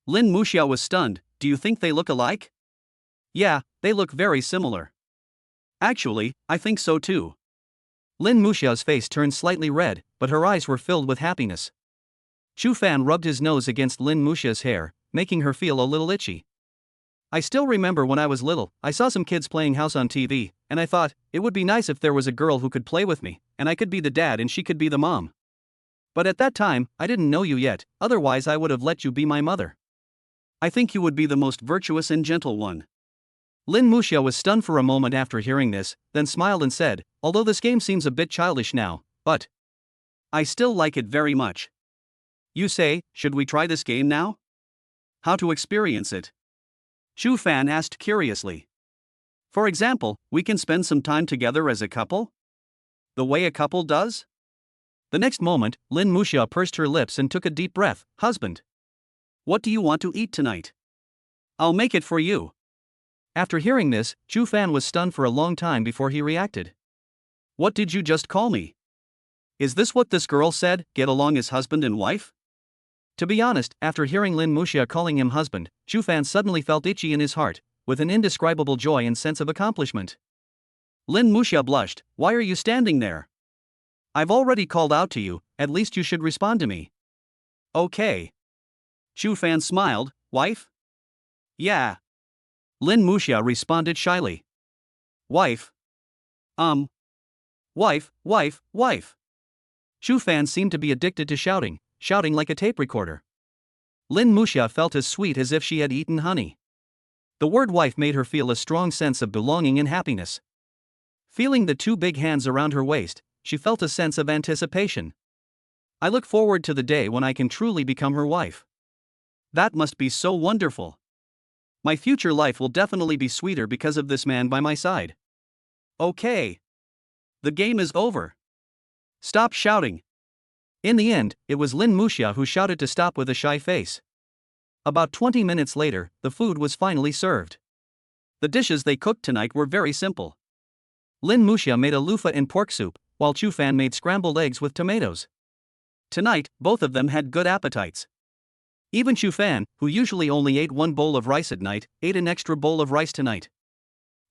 Lin Muxia was stunned. Do you think they look alike? Yeah, they look very similar. Actually, I think so too. Lin Muxia's face turned slightly red, but her eyes were filled with happiness. Shu Fan rubbed his nose against Lin Muxia's hair, making her feel a little itchy. I still remember when I was little, I saw some kids playing house on TV, and I thought, it would be nice if there was a girl who could play with me, and I could be the dad and she could be the mom. But at that time, I didn't know you yet, otherwise I would have let you be my mother. I think you would be the most virtuous and gentle one. Lin Muxia was stunned for a moment after hearing this, then smiled and said, although this game seems a bit childish now, but I still like it very much. You say, should we try this game now? How to experience it? Shu Fan asked curiously. For example, we can spend some time together as a couple? The way a couple does? The next moment, Lin Muxia pursed her lips and took a deep breath. Husband. What do you want to eat tonight? I'll make it for you. After hearing this, Shu Fan was stunned for a long time before he reacted. What did you just call me? Is this what this girl said, get along as husband and wife? To be honest, after hearing Lin Muxia calling him husband, Shu Fan suddenly felt itchy in his heart, with an indescribable joy and sense of accomplishment. Lin Muxia blushed. Why are you standing there? I've already called out to you, at least you should respond to me. Okay. Chu Fan smiled. Wife? Yeah. Lin Muxia responded shyly. Wife? Wife. Chu Fan seemed to be addicted to shouting like a tape recorder. Lin Muxia felt as sweet as if she had eaten honey. The word wife made her feel a strong sense of belonging and happiness. Feeling the two big hands around her waist, she felt a sense of anticipation. I look forward to the day when I can truly become her wife. That must be so wonderful. My future life will definitely be sweeter because of this man by my side. Okay. The game is over. Stop shouting. In the end, it was Lin Muxia who shouted to stop with a shy face. About 20 minutes later, the food was finally served. The dishes they cooked tonight were very simple. Lin Muxia made a loofah and pork soup, while Chu Fan made scrambled eggs with tomatoes. Tonight, both of them had good appetites. Even Chu Fan, who usually only ate one bowl of rice at night, ate an extra bowl of rice tonight.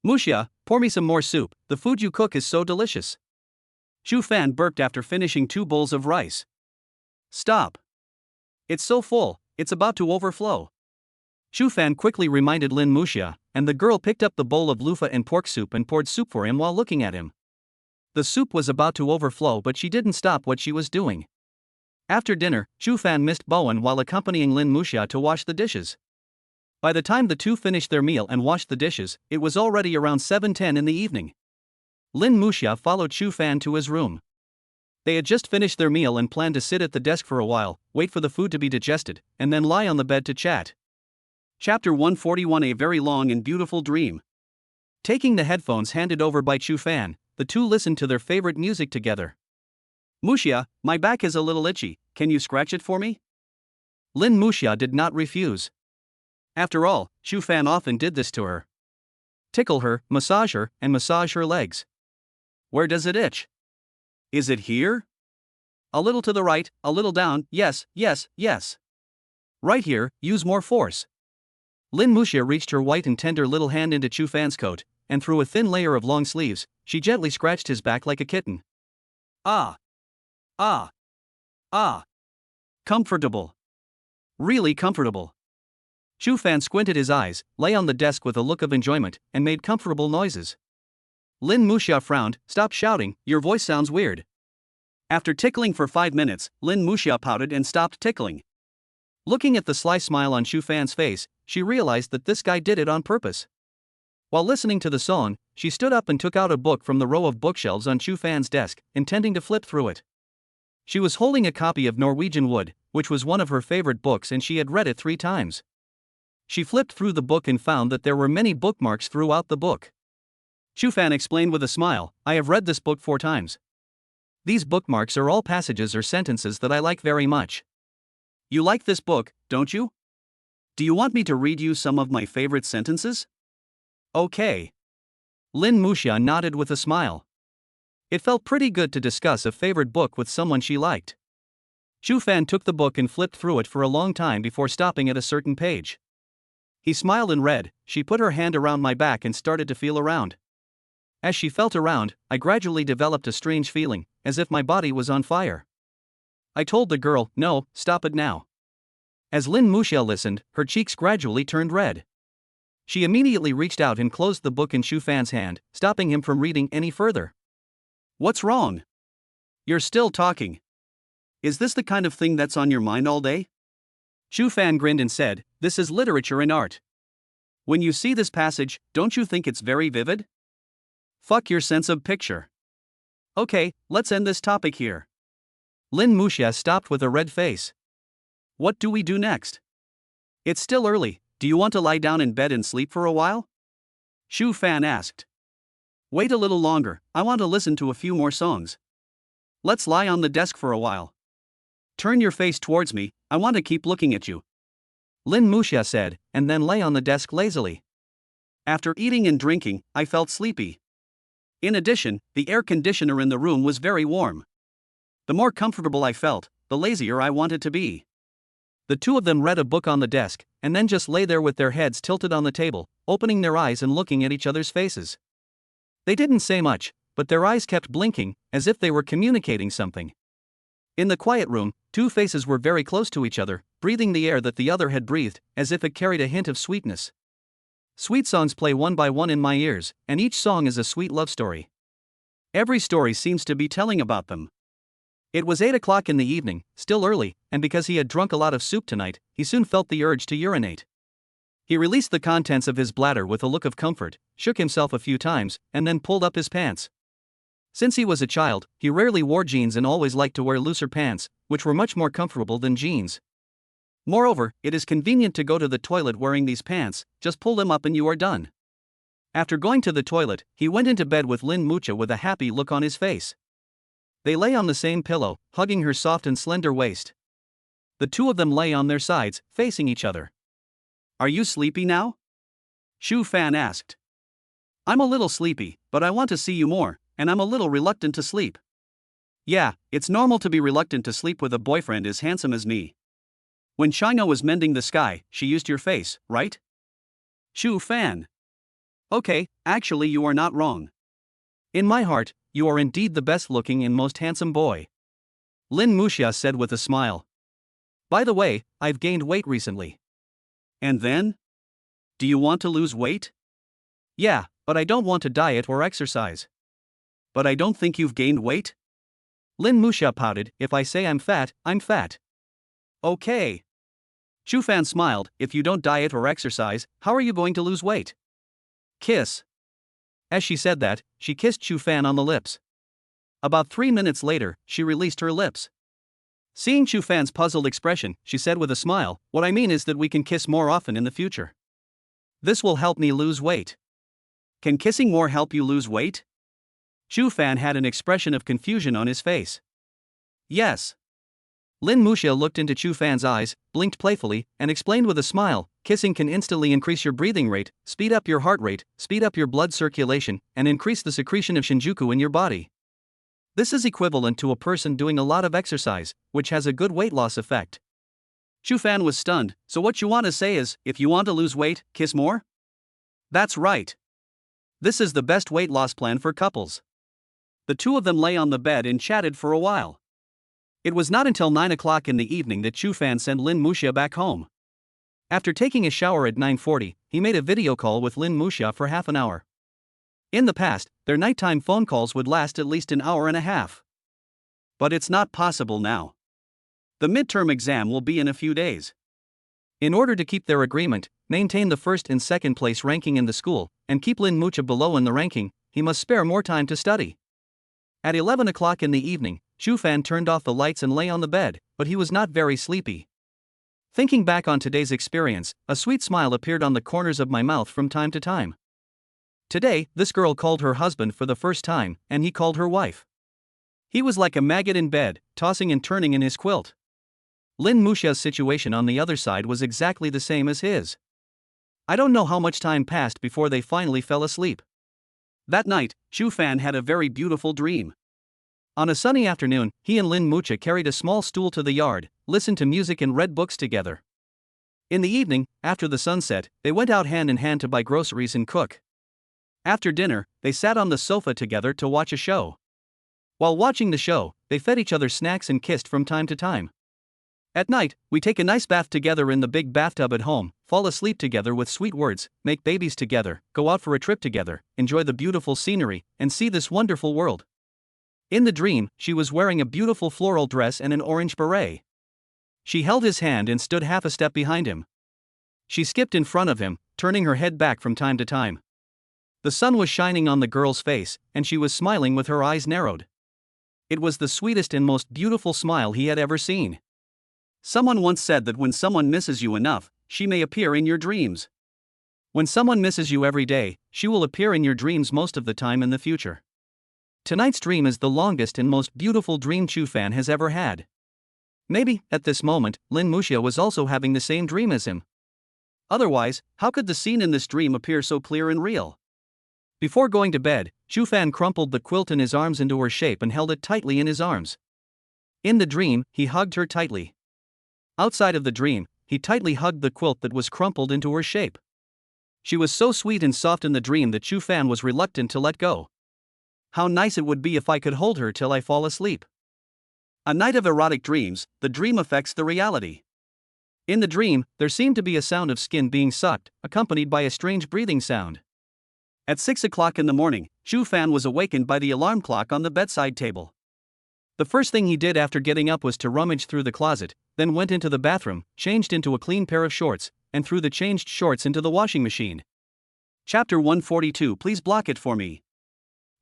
Muxia, pour me some more soup, the food you cook is so delicious. Chu Fan burped after finishing 2 bowls of rice. Stop. It's so full, it's about to overflow. Chu Fan quickly reminded Lin Muxia, and the girl picked up the bowl of loofah and pork soup and poured soup for him while looking at him. The soup was about to overflow, but she didn't stop what she was doing. After dinner, Chu Fan missed Bowen while accompanying Lin Muxia to wash the dishes. By the time the two finished their meal and washed the dishes, it was already around 7:10 in the evening. Lin Muxia followed Chu Fan to his room. They had just finished their meal and planned to sit at the desk for a while, wait for the food to be digested, and then lie on the bed to chat. Chapter 141: A Very Long and Beautiful Dream. Taking the headphones handed over by Chu Fan, the two listened to their favorite music together. Muxia, my back is a little itchy, can you scratch it for me? Lin Muxia did not refuse. After all, Chu Fan often did this to her. Tickle her, and massage her legs. Where does it itch? Is it here? A little to the right, a little down, yes. Right here, use more force. Lin Muxia reached her white and tender little hand into Chu Fan's coat, and through a thin layer of long sleeves, she gently scratched his back like a kitten. Ah. Comfortable. Really comfortable. Chu Fan squinted his eyes, lay on the desk with a look of enjoyment, and made comfortable noises. Lin Muxia frowned. Stop shouting, your voice sounds weird. After tickling for 5 minutes, Lin Muxia pouted and stopped tickling. Looking at the sly smile on Chu Fan's face, she realized that this guy did it on purpose. While listening to the song, she stood up and took out a book from the row of bookshelves on Chu Fan's desk, intending to flip through it. She was holding a copy of Norwegian Wood, which was one of her favorite books, and she had read it 3 times. She flipped through the book and found that there were many bookmarks throughout the book. Chu Fan explained with a smile, I have read this book 4 times. These bookmarks are all passages or sentences that I like very much. You like this book, don't you? Do you want me to read you some of my favorite sentences? Okay. Lin Muxia nodded with a smile. It felt pretty good to discuss a favorite book with someone she liked. Chu Fan took the book and flipped through it for a long time before stopping at a certain page. He smiled and read, she put her hand around my back and started to feel around. As she felt around, I gradually developed a strange feeling, as if my body was on fire. I told the girl, no, stop it now. As Lin Muxia listened, her cheeks gradually turned red. She immediately reached out and closed the book in Chu Fan's hand, stopping him from reading any further. What's wrong? You're still talking. Is this the kind of thing that's on your mind all day? Chu Fan grinned and said, this is literature and art. When you see this passage, don't you think it's very vivid? Fuck your sense of picture. Okay, let's end this topic here. Lin Muxia stopped with a red face. What do we do next? It's still early, do you want to lie down in bed and sleep for a while? Chu Fan asked. Wait a little longer, I want to listen to a few more songs. Let's lie on the desk for a while. Turn your face towards me, I want to keep looking at you. Lin Muxia said, and then lay on the desk lazily. After eating and drinking, I felt sleepy. In addition, the air conditioner in the room was very warm. The more comfortable I felt, the lazier I wanted to be. The two of them read a book on the desk, and then just lay there with their heads tilted on the table, opening their eyes and looking at each other's faces. They didn't say much, but their eyes kept blinking, as if they were communicating something. In the quiet room, two faces were very close to each other, breathing the air that the other had breathed, as if it carried a hint of sweetness. Sweet songs play one by one in my ears, and each song is a sweet love story. Every story seems to be telling about them. It was 8 o'clock in the evening, still early, and because he had drunk a lot of soup tonight, he soon felt the urge to urinate. He released the contents of his bladder with a look of comfort, shook himself a few times, and then pulled up his pants. Since he was a child, he rarely wore jeans and always liked to wear looser pants, which were much more comfortable than jeans. Moreover, it is convenient to go to the toilet wearing these pants, just pull them up and you are done. After going to the toilet, he went into bed with Lin Mucha with a happy look on his face. They lay on the same pillow, hugging her soft and slender waist. The two of them lay on their sides, facing each other. "Are you sleepy now?" Shu Fan asked. "I'm a little sleepy, but I want to see you more, and I'm a little reluctant to sleep." "Yeah, it's normal to be reluctant to sleep with a boyfriend as handsome as me. When China was mending the sky, she used your face, right?" Shu Fan. "Okay, actually you are not wrong. In my heart, you are indeed the best looking and most handsome boy," Lin Muxia said with a smile. "By the way, I've gained weight recently." "And then? Do you want to lose weight?" "Yeah, but I don't want to diet or exercise." "But I don't think you've gained weight?" Lin Muxia pouted. "If I say I'm fat, I'm fat." "Okay." Shu Fan smiled. "If you don't diet or exercise, how are you going to lose weight?" "Kiss." As she said that, she kissed Shu Fan on the lips. About 3 minutes later, she released her lips. Seeing Shu Fan's puzzled expression, she said with a smile, "What I mean is that we can kiss more often in the future. This will help me lose weight." "Can kissing more help you lose weight?" Shu Fan had an expression of confusion on his face. "Yes." Lin Muxia looked into Shu Fan's eyes, blinked playfully, and explained with a smile, "Kissing can instantly increase your breathing rate, speed up your heart rate, speed up your blood circulation, and increase the secretion of Shinjuku in your body. This is equivalent to a person doing a lot of exercise, which has a good weight loss effect." Shu Fan was stunned. "So what you want to say is, if you want to lose weight, kiss more?" "That's right. This is the best weight loss plan for couples." The two of them lay on the bed and chatted for a while. It was not until 9 o'clock in the evening that Shu Fan sent Lin Muxia back home. After taking a shower at 9:40, he made a video call with Lin Muxia for half an hour. In the past, their nighttime phone calls would last at least an hour and a half. But it's not possible now. The midterm exam will be in a few days. In order to keep their agreement, maintain the first and second place ranking in the school, and keep Lin Muxia below in the ranking, he must spare more time to study. At 11 o'clock in the evening, Shu Fan turned off the lights and lay on the bed, but he was not very sleepy. Thinking back on today's experience, a sweet smile appeared on the corners of my mouth from time to time. Today, this girl called her husband for the first time, and he called her wife. He was like a maggot in bed, tossing and turning in his quilt. Lin Muxia's situation on the other side was exactly the same as his. I don't know how much time passed before they finally fell asleep. That night, Shu Fan had a very beautiful dream. On a sunny afternoon, he and Lin Muxia carried a small stool to the yard, listened to music and read books together. In the evening, after the sun set, they went out hand in hand to buy groceries and cook. After dinner, they sat on the sofa together to watch a show. While watching the show, they fed each other snacks and kissed from time to time. At night, we take a nice bath together in the big bathtub at home, fall asleep together with sweet words, make babies together, go out for a trip together, enjoy the beautiful scenery, and see this wonderful world. In the dream, she was wearing a beautiful floral dress and an orange beret. She held his hand and stood half a step behind him. She skipped in front of him, turning her head back from time to time. The sun was shining on the girl's face, and she was smiling with her eyes narrowed. It was the sweetest and most beautiful smile he had ever seen. Someone once said that when someone misses you enough, she may appear in your dreams. When someone misses you every day, she will appear in your dreams most of the time in the future. Tonight's dream is the longest and most beautiful dream Shu Fan has ever had. Maybe, at this moment, Lin Muxia was also having the same dream as him. Otherwise, how could the scene in this dream appear so clear and real? Before going to bed, Shu Fan crumpled the quilt in his arms into her shape and held it tightly in his arms. In the dream, he hugged her tightly. Outside of the dream, he tightly hugged the quilt that was crumpled into her shape. She was so sweet and soft in the dream that Chu Fan was reluctant to let go. How nice it would be if I could hold her till I fall asleep. A night of erotic dreams, the dream affects the reality. In the dream, there seemed to be a sound of skin being sucked, accompanied by a strange breathing sound. At 6 o'clock in the morning, Chu Fan was awakened by the alarm clock on the bedside table. The first thing he did after getting up was to rummage through the closet, then went into the bathroom, changed into a clean pair of shorts, and threw the changed shorts into the washing machine. Chapter 142. Please block it for me.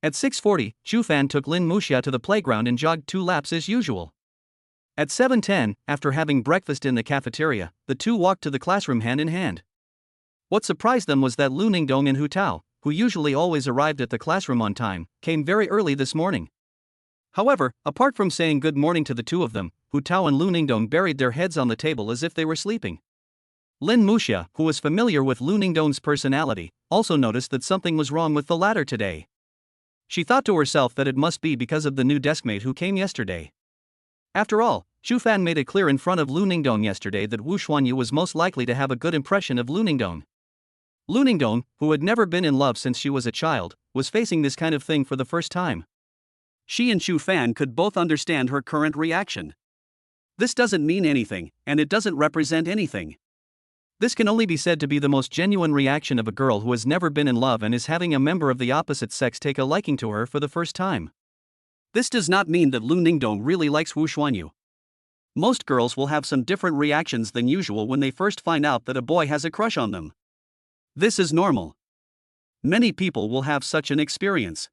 At 6:40, Chu Fan took Lin Muxia to the playground and jogged 2 laps as usual. At 7:10, after having breakfast in the cafeteria, the two walked to the classroom hand in hand. What surprised them was that Lu Ningdong and Hu Tao, who usually always arrived at the classroom on time, came very early this morning. However, apart from saying good morning to the two of them, Hu Tao and Lu Ningdong buried their heads on the table as if they were sleeping. Lin Muxia, who was familiar with Lu Ningdong's personality, also noticed that something was wrong with the latter today. She thought to herself that it must be because of the new deskmate who came yesterday. After all, Chu Fan made it clear in front of Lu Ningdong yesterday that Wu Xuanyu was most likely to have a good impression of Lu Ningdong. Lu Ningdong, who had never been in love since she was a child, was facing this kind of thing for the first time. She and Chu Fan could both understand her current reaction. This doesn't mean anything, and it doesn't represent anything. This can only be said to be the most genuine reaction of a girl who has never been in love and is having a member of the opposite sex take a liking to her for the first time. This does not mean that Lu Ningdong really likes Wu Xuanyu. Most girls will have some different reactions than usual when they first find out that a boy has a crush on them. This is normal. Many people will have such an experience.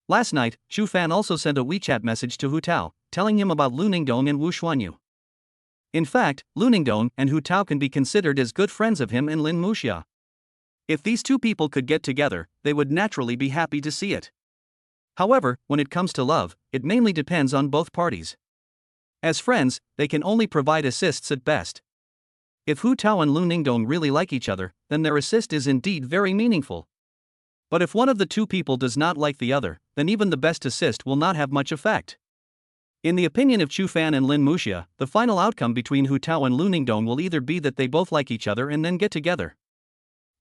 Last night, Chu Fan also sent a WeChat message to Hu Tao, telling him about Lu Ningdong and Wu Xuanyu. In fact, Lu Ningdong and Hu Tao can be considered as good friends of him and Lin Muxia. If these two people could get together, they would naturally be happy to see it. However, when it comes to love, it mainly depends on both parties. As friends, they can only provide assists at best. If Hu Tao and Lu Ningdong really like each other, then their assist is indeed very meaningful. But if one of the two people does not like the other, then even the best assist will not have much effect. In the opinion of Chu Fan and Lin Muxia, the final outcome between Hu Tao and Lu Ningdong will either be that they both like each other and then get together.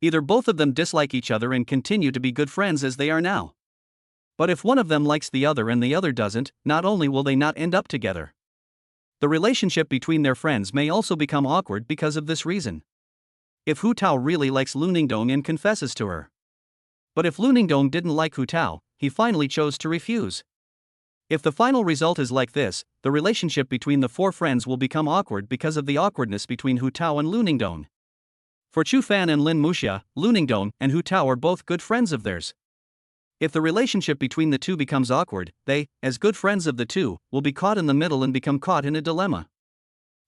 Either both of them dislike each other and continue to be good friends as they are now. But if one of them likes the other and the other doesn't, not only will they not end up together, the relationship between their friends may also become awkward because of this reason. If Hu Tao really likes Lu Ningdong and confesses to her. But if Lu Ningdong didn't like Hu Tao, he finally chose to refuse. If the final result is like this, the relationship between the four friends will become awkward because of the awkwardness between Hu Tao and Lu Ningdong. For Chu Fan and Lin Muxia, Lu Ningdong and Hu Tao are both good friends of theirs. If the relationship between the two becomes awkward, they, as good friends of the two, will be caught in the middle and become caught in a dilemma.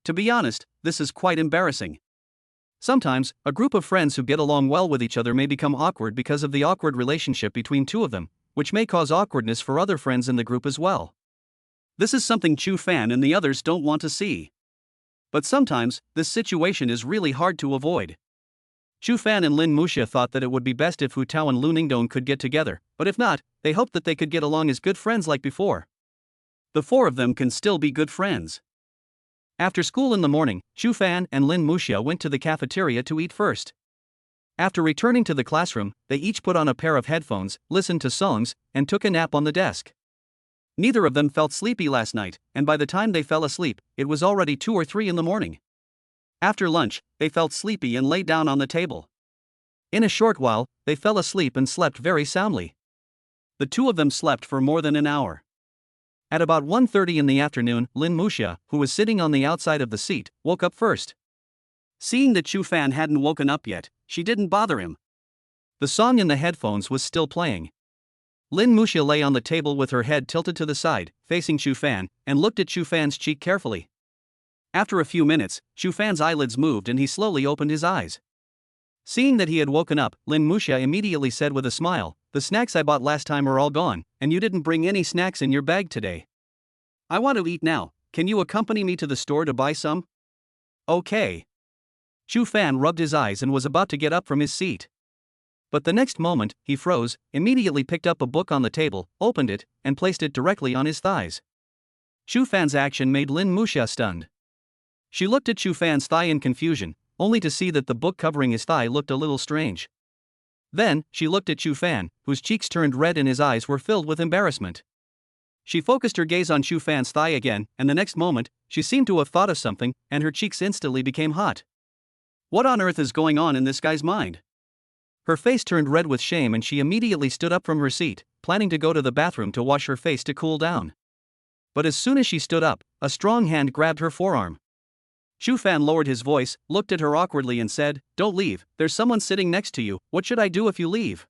To be honest, this is quite embarrassing. Sometimes, a group of friends who get along well with each other may become awkward because of the awkward relationship between two of them, which may cause awkwardness for other friends in the group as well. This is something Chu Fan and the others don't want to see. But sometimes, this situation is really hard to avoid. Chu Fan and Lin Muxia thought that it would be best if Hu Tao and Lu Ningdong could get together, but if not, they hoped that they could get along as good friends like before. The four of them can still be good friends. After school in the morning, Chu Fan and Lin Muxia went to the cafeteria to eat first. After returning to the classroom, they each put on a pair of headphones, listened to songs, and took a nap on the desk. Neither of them felt sleepy last night, and by the time they fell asleep, it was already 2 or 3 in the morning. After lunch, they felt sleepy and lay down on the table. In a short while, they fell asleep and slept very soundly. The two of them slept for more than an hour. At about 1:30 in the afternoon, Lin Muxia, who was sitting on the outside of the seat, woke up first. Seeing that Chu Fan hadn't woken up yet, she didn't bother him. The song in the headphones was still playing. Lin Muxia lay on the table with her head tilted to the side, facing Chu Fan, and looked at Chu Fan's cheek carefully. After a few minutes, Chu Fan's eyelids moved and he slowly opened his eyes. Seeing that he had woken up, Lin Muxia immediately said with a smile, "The snacks I bought last time are all gone, and you didn't bring any snacks in your bag today. I want to eat now, can you accompany me to the store to buy some?" "Okay." Chu Fan rubbed his eyes and was about to get up from his seat. But the next moment, he froze, immediately picked up a book on the table, opened it, and placed it directly on his thighs. Chu Fan's action made Lin Muxia stunned. She looked at Chu Fan's thigh in confusion, only to see that the book covering his thigh looked a little strange. Then, she looked at Chu Fan, whose cheeks turned red and his eyes were filled with embarrassment. She focused her gaze on Chu Fan's thigh again, and the next moment, she seemed to have thought of something, and her cheeks instantly became hot. What on earth is going on in this guy's mind? Her face turned red with shame and she immediately stood up from her seat, planning to go to the bathroom to wash her face to cool down. But as soon as she stood up, a strong hand grabbed her forearm. Chu Fan lowered his voice, looked at her awkwardly and said, "Don't leave, there's someone sitting next to you. What should I do if you leave?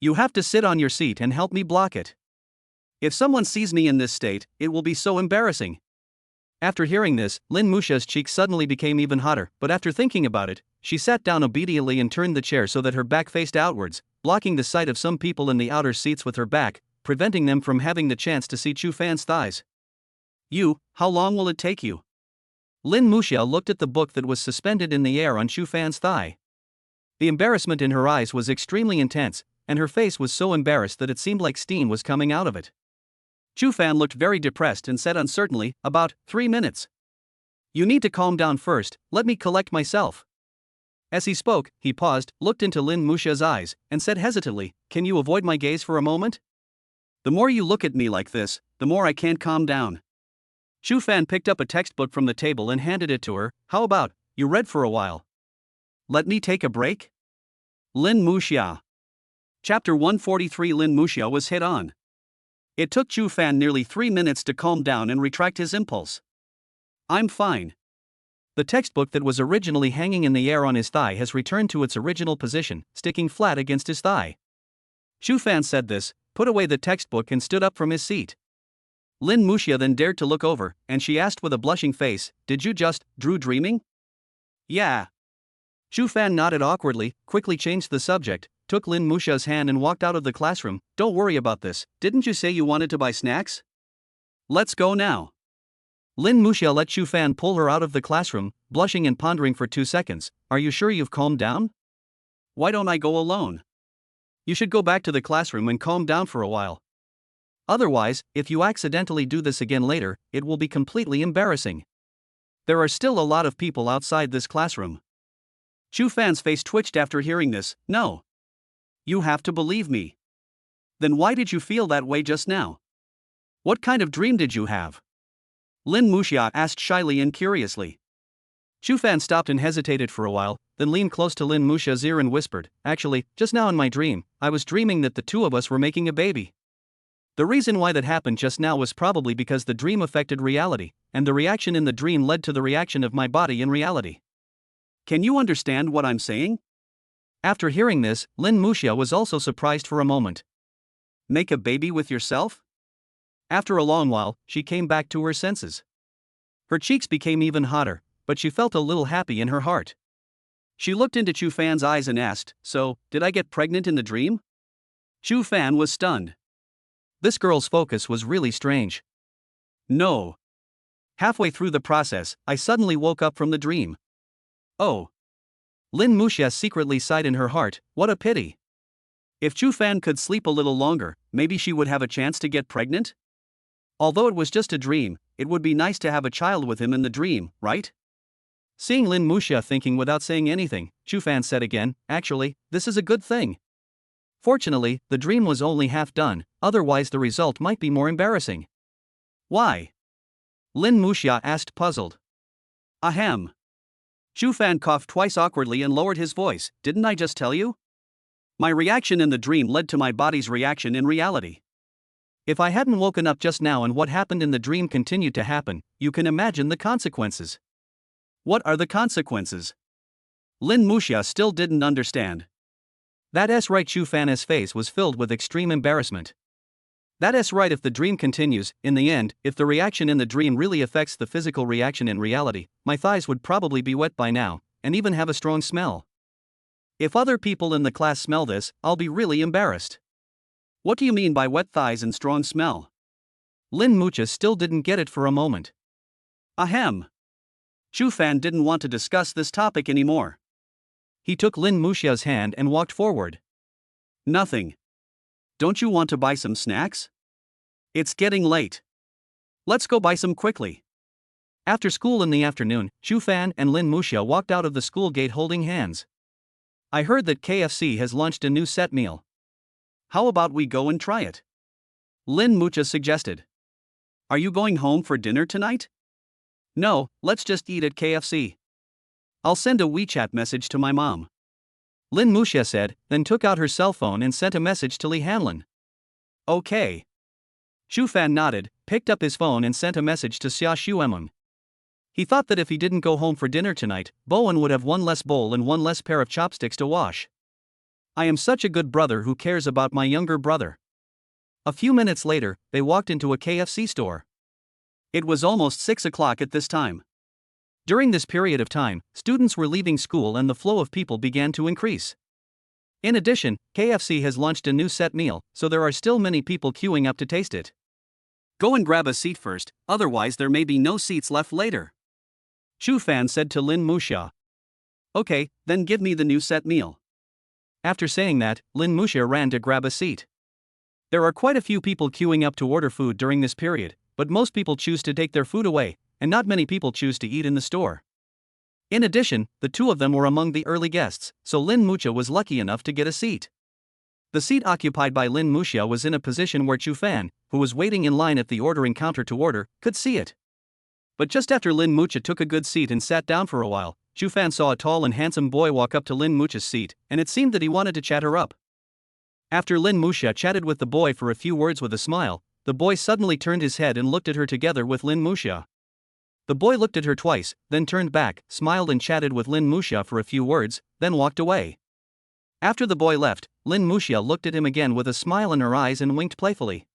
You have to sit on your seat and help me block it. If someone sees me in this state, it will be so embarrassing." After hearing this, Lin Musha's cheeks suddenly became even hotter, but after thinking about it, she sat down obediently and turned the chair so that her back faced outwards, blocking the sight of some people in the outer seats with her back, preventing them from having the chance to see Chu Fan's thighs. How long will it take you?" Lin Musha looked at the book that was suspended in the air on Chu Fan's thigh. The embarrassment in her eyes was extremely intense, and her face was so embarrassed that it seemed like steam was coming out of it. Chu Fan looked very depressed and said uncertainly, "About 3 minutes. You need to calm down first, let me collect myself." As he spoke, he paused, looked into Lin Musha's eyes, and said hesitantly, "Can you avoid my gaze for a moment? The more you look at me like this, the more I can't calm down." Chu Fan picked up a textbook from the table and handed it to her. "How about, you read for a while? Let me take a break?" Lin Musha. Chapter 143. Lin Musha was hit on. It took Chu Fan nearly 3 minutes to calm down and retract his impulse. "I'm fine." The textbook that was originally hanging in the air on his thigh has returned to its original position, sticking flat against his thigh. Chu Fan said this, put away the textbook and stood up from his seat. Lin Musha then dared to look over, and she asked with a blushing face, "Did you just, dreaming?" "Yeah." Chu Fan nodded awkwardly, quickly changed the subject, took Lin Musha's hand and walked out of the classroom. "Don't worry about this, didn't you say you wanted to buy snacks? Let's go now." Lin Musha let Chu Fan pull her out of the classroom, blushing and pondering for 2 seconds. "Are you sure you've calmed down? Why don't I go alone? You should go back to the classroom and calm down for a while. Otherwise, if you accidentally do this again later, it will be completely embarrassing. There are still a lot of people outside this classroom." Chu Fan's face twitched after hearing this. "No. You have to believe me." "Then why did you feel that way just now? What kind of dream did you have?" Lin Musha asked shyly and curiously. Chu Fan stopped and hesitated for a while, then leaned close to Lin Musha's ear and whispered, "Actually, just now in my dream, I was dreaming that the two of us were making a baby. The reason why that happened just now was probably because the dream affected reality, and the reaction in the dream led to the reaction of my body in reality. Can you understand what I'm saying?" After hearing this, Lin Musha was also surprised for a moment. "Make a baby with yourself?" After a long while, she came back to her senses. Her cheeks became even hotter, but she felt a little happy in her heart. She looked into Chu Fan's eyes and asked, "So, did I get pregnant in the dream?" Chu Fan was stunned. This girl's focus was really strange. "No. Halfway through the process, I suddenly woke up from the dream." "Oh." Lin Musha secretly sighed in her heart, "What a pity. If Chu Fan could sleep a little longer, maybe she would have a chance to get pregnant? Although it was just a dream, it would be nice to have a child with him in the dream, right?" Seeing Lin Musha thinking without saying anything, Chu Fan said again, "Actually, this is a good thing. Fortunately, the dream was only half done, otherwise the result might be more embarrassing." "Why?" Lin Musha asked, puzzled. "Ahem." Chu Fan coughed twice awkwardly and lowered his voice. "Didn't I just tell you? My reaction in the dream led to my body's reaction in reality. If I hadn't woken up just now and what happened in the dream continued to happen, you can imagine the consequences." "What are the consequences?" Lin Musha still didn't understand. That's right. Chu Fan's face was filled with extreme embarrassment. That's right. If the dream continues, in the end, if the reaction in the dream really affects the physical reaction in reality, my thighs would probably be wet by now, and even have a strong smell. If other people in the class smell this, I'll be really embarrassed." "What do you mean by wet thighs and strong smell?" Lin Musha still didn't get it for a moment. Ahem. Chu Fan didn't want to discuss this topic anymore. He took Lin Musha's hand and walked forward. "Nothing. Don't you want to buy some snacks? It's getting late. Let's go buy some quickly." After school in the afternoon, Shu Fan and Lin Muxia walked out of the school gate holding hands. I heard that KFC has launched a new set meal. How about we go and try it? Lin Muxia suggested. Are you going home for dinner tonight? No, let's just eat at KFC. I'll send a WeChat message to my mom. Lin Muxia said, then took out her cell phone and sent a message to Li Hanlin. Okay. Shu Fan nodded, picked up his phone and sent a message to Xia Xuemeng. He thought that if he didn't go home for dinner tonight, Bowen would have one less bowl and one less pair of chopsticks to wash. I am such a good brother who cares about my younger brother. A few minutes later, they walked into a KFC store. It was almost 6 o'clock at this time. During this period of time, students were leaving school and the flow of people began to increase. In addition, KFC has launched a new set meal, so there are still many people queuing up to taste it. Go and grab a seat first, otherwise there may be no seats left later. Shu Fan said to Lin Muxia. Okay, then give me the new set meal. After saying that, Lin Muxia ran to grab a seat. There are quite a few people queuing up to order food during this period, but most people choose to take their food away, and not many people choose to eat in the store. In addition, the two of them were among the early guests, so Lin Muxia was lucky enough to get a seat. The seat occupied by Lin Muxia was in a position where Shu Fan, who was waiting in line at the ordering counter to order, could see it. But just after Lin Muxia took a good seat and sat down for a while, Shu Fan saw a tall and handsome boy walk up to Lin Muxia's seat, and it seemed that he wanted to chat her up. After Lin Muxia chatted with the boy for a few words with a smile, the boy suddenly turned his head and looked at her together with Lin Muxia. The boy looked at her twice, then turned back, smiled and chatted with Lin Muxia for a few words, then walked away. After the boy left, Lin Muxia looked at him again with a smile in her eyes and winked playfully.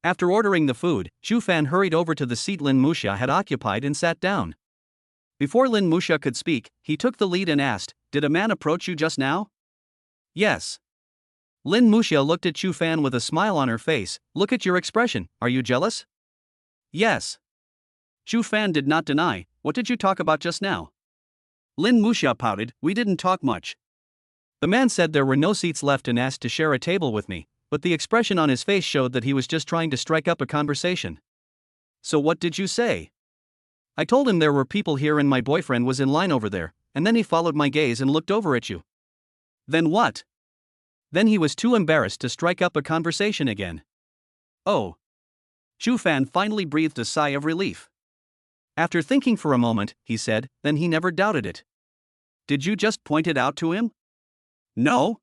After ordering the food, Shu Fan hurried over to the seat Lin Muxia had occupied and sat down. Before Lin Muxia could speak, he took the lead and asked, "Did a man approach you just now?" "Yes." Lin Muxia looked at Shu Fan with a smile on her face. "Look at your expression, are you jealous?" "Yes." Shu Fan did not deny. "What did you talk about just now?" Lin Muxia pouted, "We didn't talk much. The man said there were no seats left and asked to share a table with me, but the expression on his face showed that he was just trying to strike up a conversation." "So what did you say?" "I told him there were people here and my boyfriend was in line over there, and then he followed my gaze and looked over at you." "Then what?" "Then he was too embarrassed to strike up a conversation again." "Oh." Shu Fan finally breathed a sigh of relief. After thinking for a moment, he said, "Then he never doubted it." "Did you just point it out to him?" "No."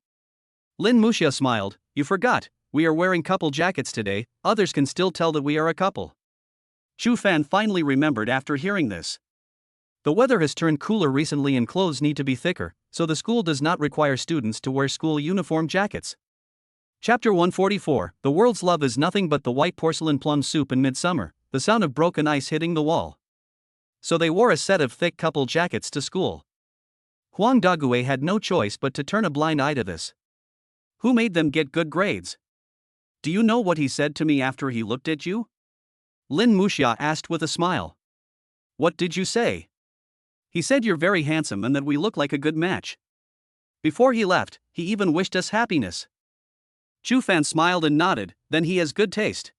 Lin Muxia smiled. "You forgot, we are wearing couple jackets today, others can still tell that we are a couple." Shu Fan finally remembered after hearing this. The weather has turned cooler recently and clothes need to be thicker, so the school does not require students to wear school uniform jackets. Chapter 144, The world's love is nothing but the white porcelain plum soup in midsummer, the sound of broken ice hitting the wall. So they wore a set of thick couple jackets to school. Huang Dague had no choice but to turn a blind eye to this. Who made them get good grades? Do you know what he said to me after he looked at you? Lin Muxia asked with a smile. What did you say? He said you're very handsome and that we look like a good match. Before he left, he even wished us happiness. Shu Fan smiled and nodded, then he has good taste.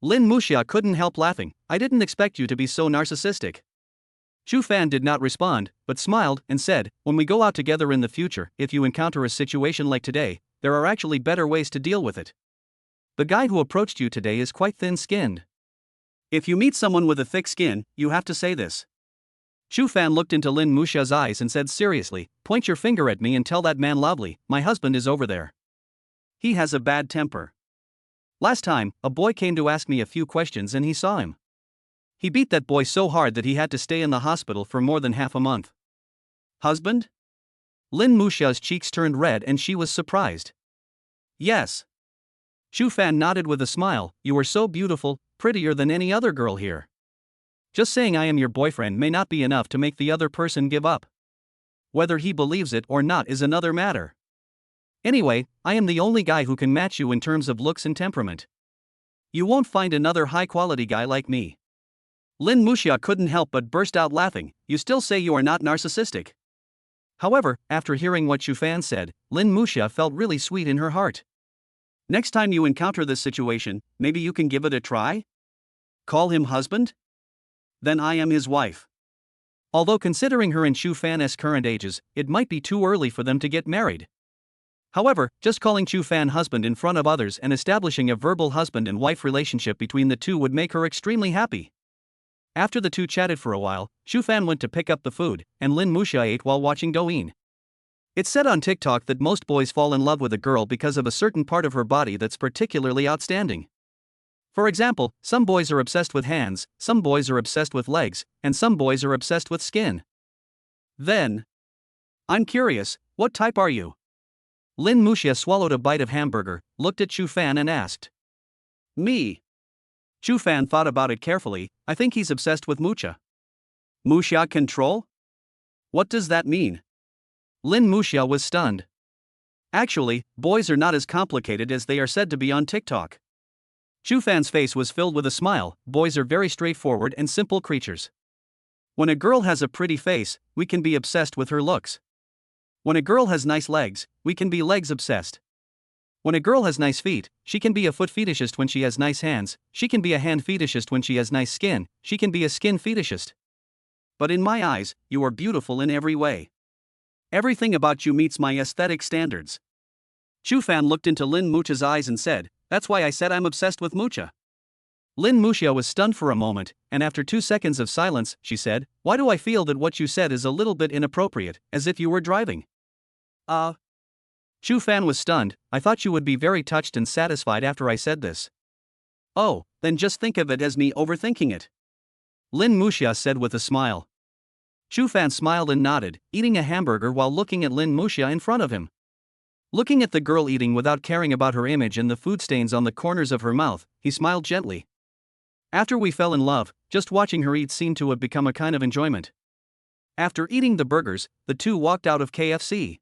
Lin Muxia couldn't help laughing. I didn't expect you to be so narcissistic. Shu Fan did not respond, but smiled and said, when we go out together in the future, if you encounter a situation like today, there are actually better ways to deal with it. The guy who approached you today is quite thin-skinned. If you meet someone with a thick skin, you have to say this. Shu Fan looked into Lin Muxia's eyes and said seriously, point your finger at me and tell that man loudly, my husband is over there. He has a bad temper. Last time, a boy came to ask me a few questions and he saw him. He beat that boy so hard that he had to stay in the hospital for more than half a month. Husband? Lin Muxia's cheeks turned red and she was surprised. Yes. Shu Fan nodded with a smile, you are so beautiful, prettier than any other girl here. Just saying I am your boyfriend may not be enough to make the other person give up. Whether he believes it or not is another matter. Anyway, I am the only guy who can match you in terms of looks and temperament. You won't find another high-quality guy like me. Lin Muxia couldn't help but burst out laughing. You still say you are not narcissistic. However, after hearing what Shu Fan said, Lin Muxia felt really sweet in her heart. Next time you encounter this situation, maybe you can give it a try? Call him husband? then I am his wife. Although considering her and Chu Fan's current ages, it might be too early for them to get married. However, just calling Chu Fan husband in front of others and establishing a verbal husband and wife relationship between the two would make her extremely happy. After the two chatted for a while, Chu Fan went to pick up the food, and Lin Muxia ate while watching Douyin. It's said on TikTok that most boys fall in love with a girl because of a certain part of her body that's particularly outstanding. For example, some boys are obsessed with hands, some boys are obsessed with legs, and some boys are obsessed with skin. Then, I'm curious, what type are you? Lin Muxia swallowed a bite of hamburger, looked at Chu Fan and asked. Me. Chu Fan thought about it carefully. I think he's obsessed with Muxia. Muxia control? What does that mean? Lin Muxia was stunned. Actually, boys are not as complicated as they are said to be on TikTok. Chu Fan's face was filled with a smile. Boys are very straightforward and simple creatures. When a girl has a pretty face, we can be obsessed with her looks. When a girl has nice legs, we can be legs obsessed. When a girl has nice feet, she can be a foot fetishist. When she has nice hands, she can be a hand fetishist. When she has nice skin, she can be a skin fetishist. But in my eyes, you are beautiful in every way. Everything about you meets my aesthetic standards. Chu Fan looked into Lin Muxia's eyes and said, that's why I said I'm obsessed with Muxia. Lin Muxia was stunned for a moment, and after 2 seconds of silence, she said, why do I feel that what you said is a little bit inappropriate, as if you were driving? Chu Fan was stunned. I thought you would be very touched and satisfied after I said this. Oh, then just think of it as me overthinking it. Lin Muxia said with a smile. Chu Fan smiled and nodded, eating a hamburger while looking at Lin Muxia in front of him. Looking at the girl eating without caring about her image and the food stains on the corners of her mouth, he smiled gently. After we fell in love, just watching her eat seemed to have become a kind of enjoyment. After eating the burgers, the two walked out of KFC.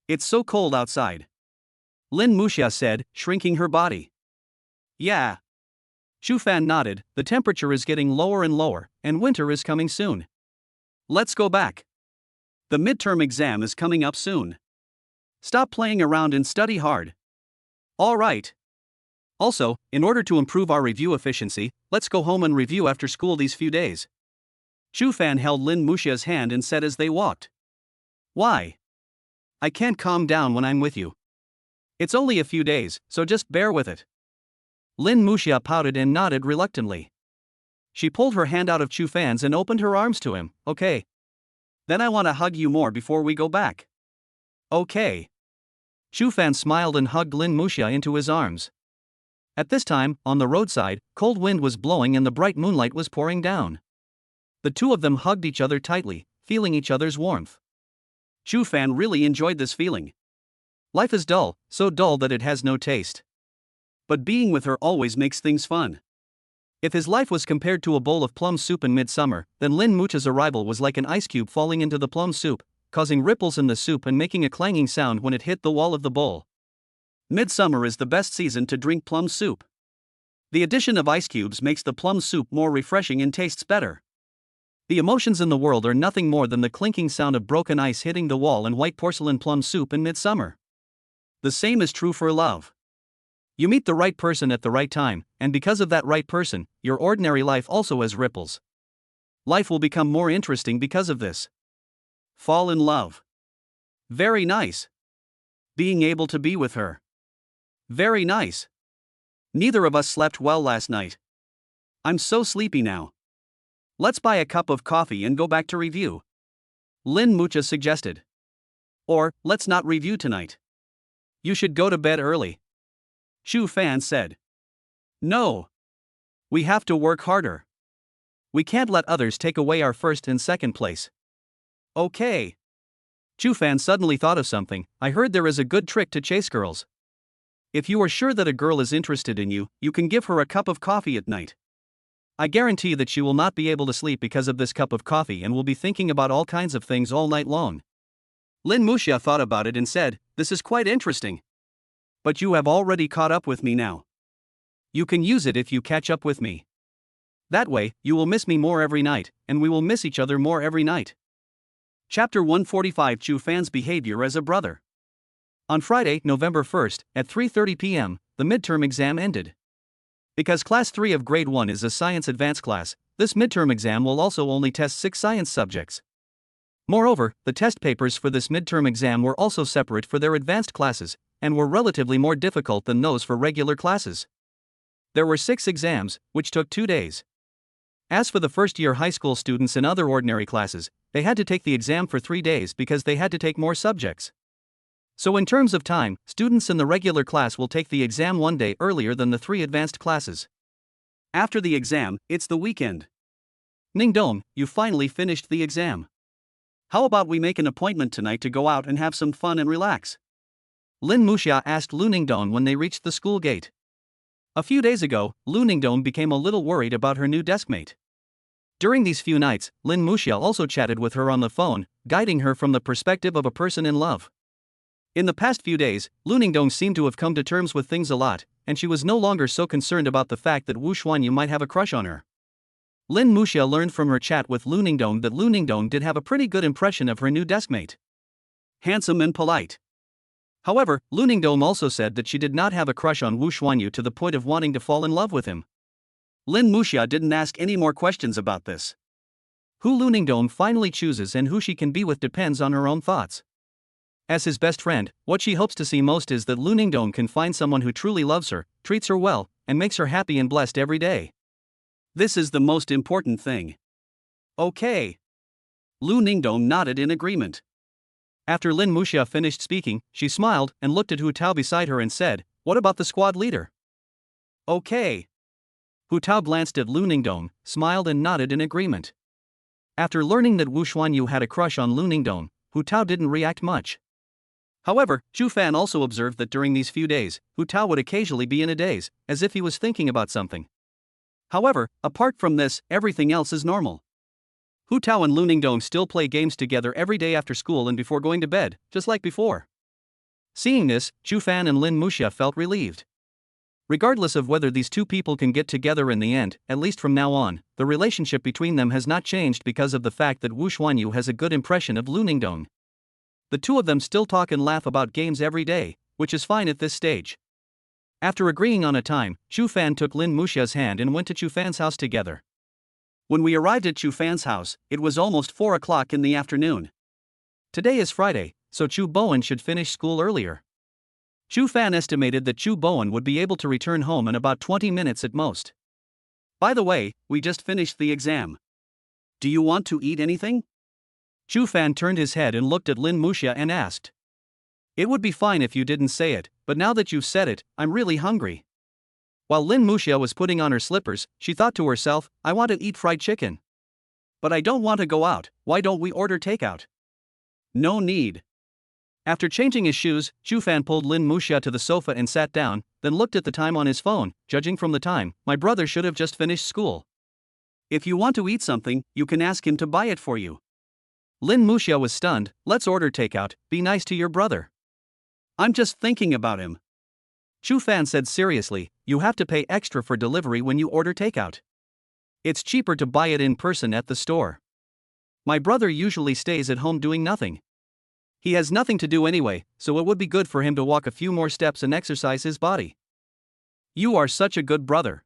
It's so cold outside. Lin Muxia said, shrinking her body. Yeah. Chu Fan nodded. The temperature is getting lower and lower, and winter is coming soon. Let's go back. The midterm exam is coming up soon. Stop playing around and study hard. All right. Also, in order to improve our review efficiency, let's go home and review after school these few days. Chu Fan held Lin Muxia's hand and said as they walked. Why? I can't calm down when I'm with you. It's only a few days, so just bear with it. Lin Muxia pouted and nodded reluctantly. She pulled her hand out of Chu Fan's and opened her arms to him. Okay. Then I want to hug you more before we go back. Okay. Chu Fan smiled and hugged Lin Muxia into his arms. At this time, on the roadside, cold wind was blowing and the bright moonlight was pouring down. The two of them hugged each other tightly, feeling each other's warmth. Chu Fan really enjoyed this feeling. Life is dull, so dull that it has no taste. But being with her always makes things fun. If his life was compared to a bowl of plum soup in midsummer, then Lin Muxia's arrival was like an ice cube falling into the plum soup, causing ripples in the soup and making a clanging sound when it hit the wall of the bowl. Midsummer is the best season to drink plum soup. The addition of ice cubes makes the plum soup more refreshing and tastes better. The emotions in the world are nothing more than the clinking sound of broken ice hitting the wall and white porcelain plum soup in midsummer. The same is true for love. You meet the right person at the right time, and because of that right person, your ordinary life also has ripples. Life will become more interesting because of this. Fall in love. Very nice. Being able to be with her. Very nice. Neither of us slept well last night. I'm so sleepy now. Let's buy a cup of coffee and go back to review. Lin Muxia suggested. Or, let's not review tonight. You should go to bed early. Chu Fan said. No. We have to work harder. We can't let others take away our first and second place. Okay. Chu Fan suddenly thought of something. I heard there is a good trick to chase girls. If you are sure that a girl is interested in you, you can give her a cup of coffee at night. I guarantee that she will not be able to sleep because of this cup of coffee and will be thinking about all kinds of things all night long. Lin Muxia thought about it and said, this is quite interesting. But you have already caught up with me now. You can use it if you catch up with me. That way, you will miss me more every night, and we will miss each other more every night. Chapter 145 Chu Fan's Behavior as a Brother. On Friday, November 1st, at 3:30 p.m., the midterm exam ended. Because Class 3 of Grade 1 is a science advanced class, this midterm exam will also only test 6 science subjects. Moreover, the test papers for this midterm exam were also separate for their advanced classes, and were relatively more difficult than those for regular classes. There were 6 exams, which took 2 days. As for the first-year high school students in other ordinary classes, they had to take the exam for 3 days because they had to take more subjects. So in terms of time, students in the regular class will take the exam 1 day earlier than the 3 advanced classes. After the exam, it's the weekend. Ningdong, you finally finished the exam. How about we make an appointment tonight to go out and have some fun and relax? Lin Muxia asked Lu Ningdong when they reached the school gate. A few days ago, Lu Ningdong became a little worried about her new deskmate. During these few nights, Lin Muxia also chatted with her on the phone, guiding her from the perspective of a person in love. In the past few days, Lu Ningdong seemed to have come to terms with things a lot, and she was no longer so concerned about the fact that Wu Xuanyu might have a crush on her. Lin Muxia learned from her chat with Lu Ningdong that Lu Ningdong did have a pretty good impression of her new deskmate. Handsome and polite. However, Lu Ningdong also said that she did not have a crush on Wu Xuanyu to the point of wanting to fall in love with him. Lin Muxia didn't ask any more questions about this. Who Lu Ningdong finally chooses and who she can be with depends on her own thoughts. As his best friend, what she hopes to see most is that Lu Ningdong can find someone who truly loves her, treats her well, and makes her happy and blessed every day. This is the most important thing. Okay. Lu Ningdong nodded in agreement. After Lin Muxia finished speaking, she smiled and looked at Hu Tao beside her and said, "What about the squad leader?" Okay. Hu Tao glanced at Lu Ningdong, smiled and nodded in agreement. After learning that Wu Xuanyu had a crush on Lu Ningdong, Hu Tao didn't react much. However, Zhu Fan also observed that during these few days, Hu Tao would occasionally be in a daze, as if he was thinking about something. However, apart from this, everything else is normal. Hu Tao and Lu Ningdong still play games together every day after school and before going to bed, just like before. Seeing this, Zhu Fan and Lin Muxia felt relieved. Regardless of whether these two people can get together in the end, at least from now on, the relationship between them has not changed because of the fact that Wu Xuanyu has a good impression of Lu Ningdong. The two of them still talk and laugh about games every day, which is fine at this stage. After agreeing on a time, Zhu Fan took Lin Muxia's hand and went to Zhu Fan's house together. When we arrived at Zhu Fan's house, it was almost 4 o'clock in the afternoon. Today is Friday, so Chu Bowen should finish school earlier. Zhu Fan estimated that Chu Bowen would be able to return home in about 20 minutes at most. By the way, we just finished the exam. Do you want to eat anything? Zhu Fan turned his head and looked at Lin Muxia and asked. It would be fine if you didn't say it, but now that you've said it, I'm really hungry. While Lin Muxia was putting on her slippers, she thought to herself, I want to eat fried chicken. But I don't want to go out, why don't we order takeout? No need. After changing his shoes, Zhu Fan pulled Lin Muxia to the sofa and sat down, then looked at the time on his phone. Judging from the time, my brother should have just finished school. If you want to eat something, you can ask him to buy it for you. Lin Muxia was stunned. Let's order takeout, be nice to your brother. I'm just thinking about him. Zhu Fan said seriously, you have to pay extra for delivery when you order takeout. It's cheaper to buy it in person at the store. My brother usually stays at home doing nothing. He has nothing to do anyway, so it would be good for him to walk a few more steps and exercise his body. You are such a good brother.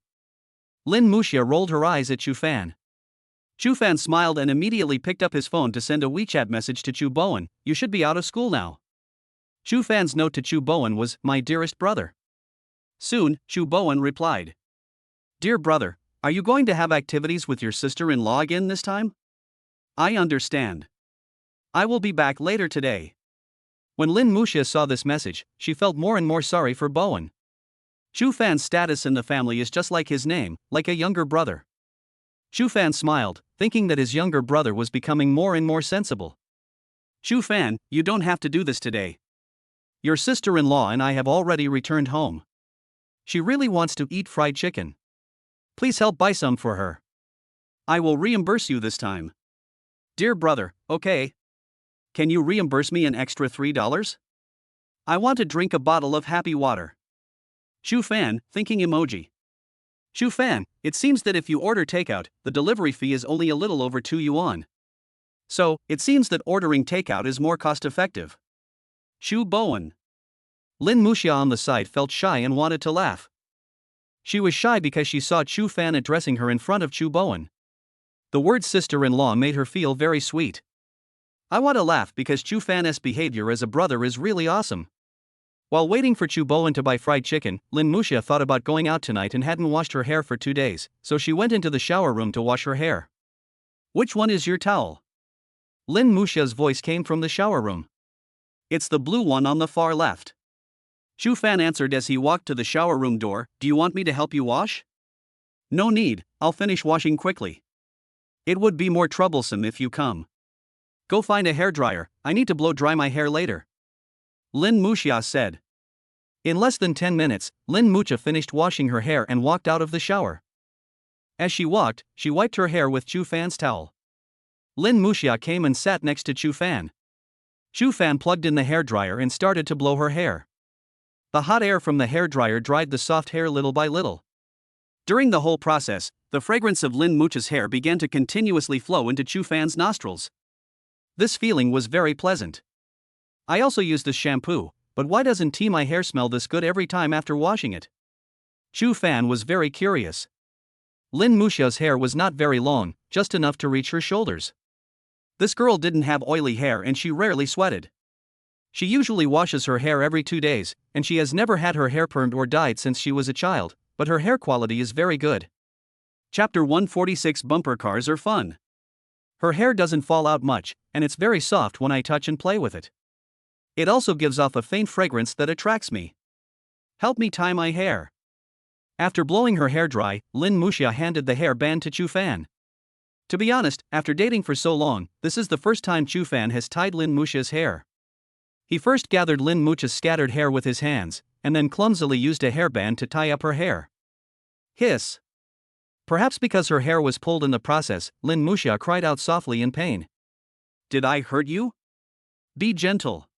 Lin Muxia rolled her eyes at Zhu Fan. Zhu Fan smiled and immediately picked up his phone to send a WeChat message to Chu Bowen, you should be out of school now. Zhu Fan's note to Chu Bowen was, my dearest brother. Soon, Chu Bowen replied. Dear brother, are you going to have activities with your sister-in-law again this time? I understand. I will be back later today. When Lin Muxia saw this message, she felt more and more sorry for Bowen. Zhu Fan's status in the family is just like his name, like a younger brother. Zhu Fan smiled, thinking that his younger brother was becoming more and more sensible. Zhu Fan, you don't have to do this today. Your sister-in-law and I have already returned home. She really wants to eat fried chicken. Please help buy some for her. I will reimburse you this time. Dear brother, okay. Can you reimburse me an extra $3? I want to drink a bottle of happy water. Zhu Fan, thinking emoji. Zhu Fan, it seems that if you order takeout, the delivery fee is only a little over 2 yuan. So, it seems that ordering takeout is more cost-effective. Chu Bowen. Lin Muxia on the side felt shy and wanted to laugh. She was shy because she saw Chu Fan addressing her in front of Chu Bowen. The word sister-in-law made her feel very sweet. I want to laugh because Chu Fan's behavior as a brother is really awesome. While waiting for Chu Bowen to buy fried chicken, Lin Muxia thought about going out tonight and hadn't washed her hair for 2 days, so she went into the shower room to wash her hair. Which one is your towel? Lin Muxia's voice came from the shower room. It's the blue one on the far left. Chu Fan answered as he walked to the shower room door. Do you want me to help you wash? No need, I'll finish washing quickly. It would be more troublesome if you come. Go find a hairdryer, I need to blow dry my hair later. Lin Muxia said. In less than 10 minutes, Lin Muxia finished washing her hair and walked out of the shower. As she walked, she wiped her hair with Chu Fan's towel. Lin Muxia came and sat next to Chu Fan. Chu Fan plugged in the hairdryer and started to blow her hair. The hot air from the hairdryer dried the soft hair little by little. During the whole process, the fragrance of Lin Muxia's hair began to continuously flow into Chu Fan's nostrils. This feeling was very pleasant. I also used this shampoo, but why doesn't my hair smell this good every time after washing it? Chu Fan was very curious. Lin Muxia's hair was not very long, just enough to reach her shoulders. This girl didn't have oily hair and she rarely sweated. She usually washes her hair every 2 days, and she has never had her hair permed or dyed since she was a child, but her hair quality is very good. Chapter 146 Bumper cars are fun. Her hair doesn't fall out much, and it's very soft when I touch and play with it. It also gives off a faint fragrance that attracts me. Help me tie my hair. After blowing her hair dry, Lin Muxia handed the hair band to Chu Fan. To be honest, after dating for so long, this is the first time Chu Fan has tied Lin Muxia's hair. He first gathered Lin Muxia's scattered hair with his hands, and then clumsily used a hairband to tie up her hair. Hiss. Perhaps because her hair was pulled in the process, Lin Muxia cried out softly in pain. Did I hurt you? Be gentle.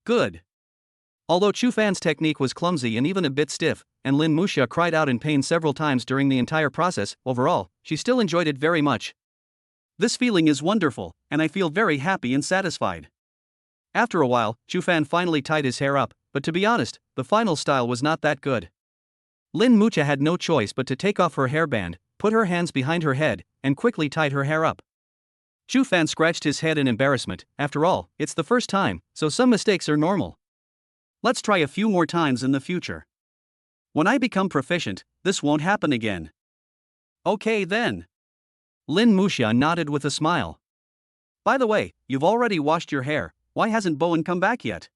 Good. Although Chu Fan's technique was clumsy and even a bit stiff, and Lin Muxia cried out in pain several times during the entire process, overall, she still enjoyed it very much. This feeling is wonderful, and I feel very happy and satisfied. After a while, Chu Fan finally tied his hair up, but to be honest, the final style was not that good. Lin Muxia had no choice but to take off her hairband, put her hands behind her head, and quickly tied her hair up. Chu Fan scratched his head in embarrassment. After all, it's the first time, so some mistakes are normal. Let's try a few more times in the future. When I become proficient, this won't happen again. Okay then. Lin Muxia nodded with a smile. By the way, you've already washed your hair, why hasn't Bowen come back yet?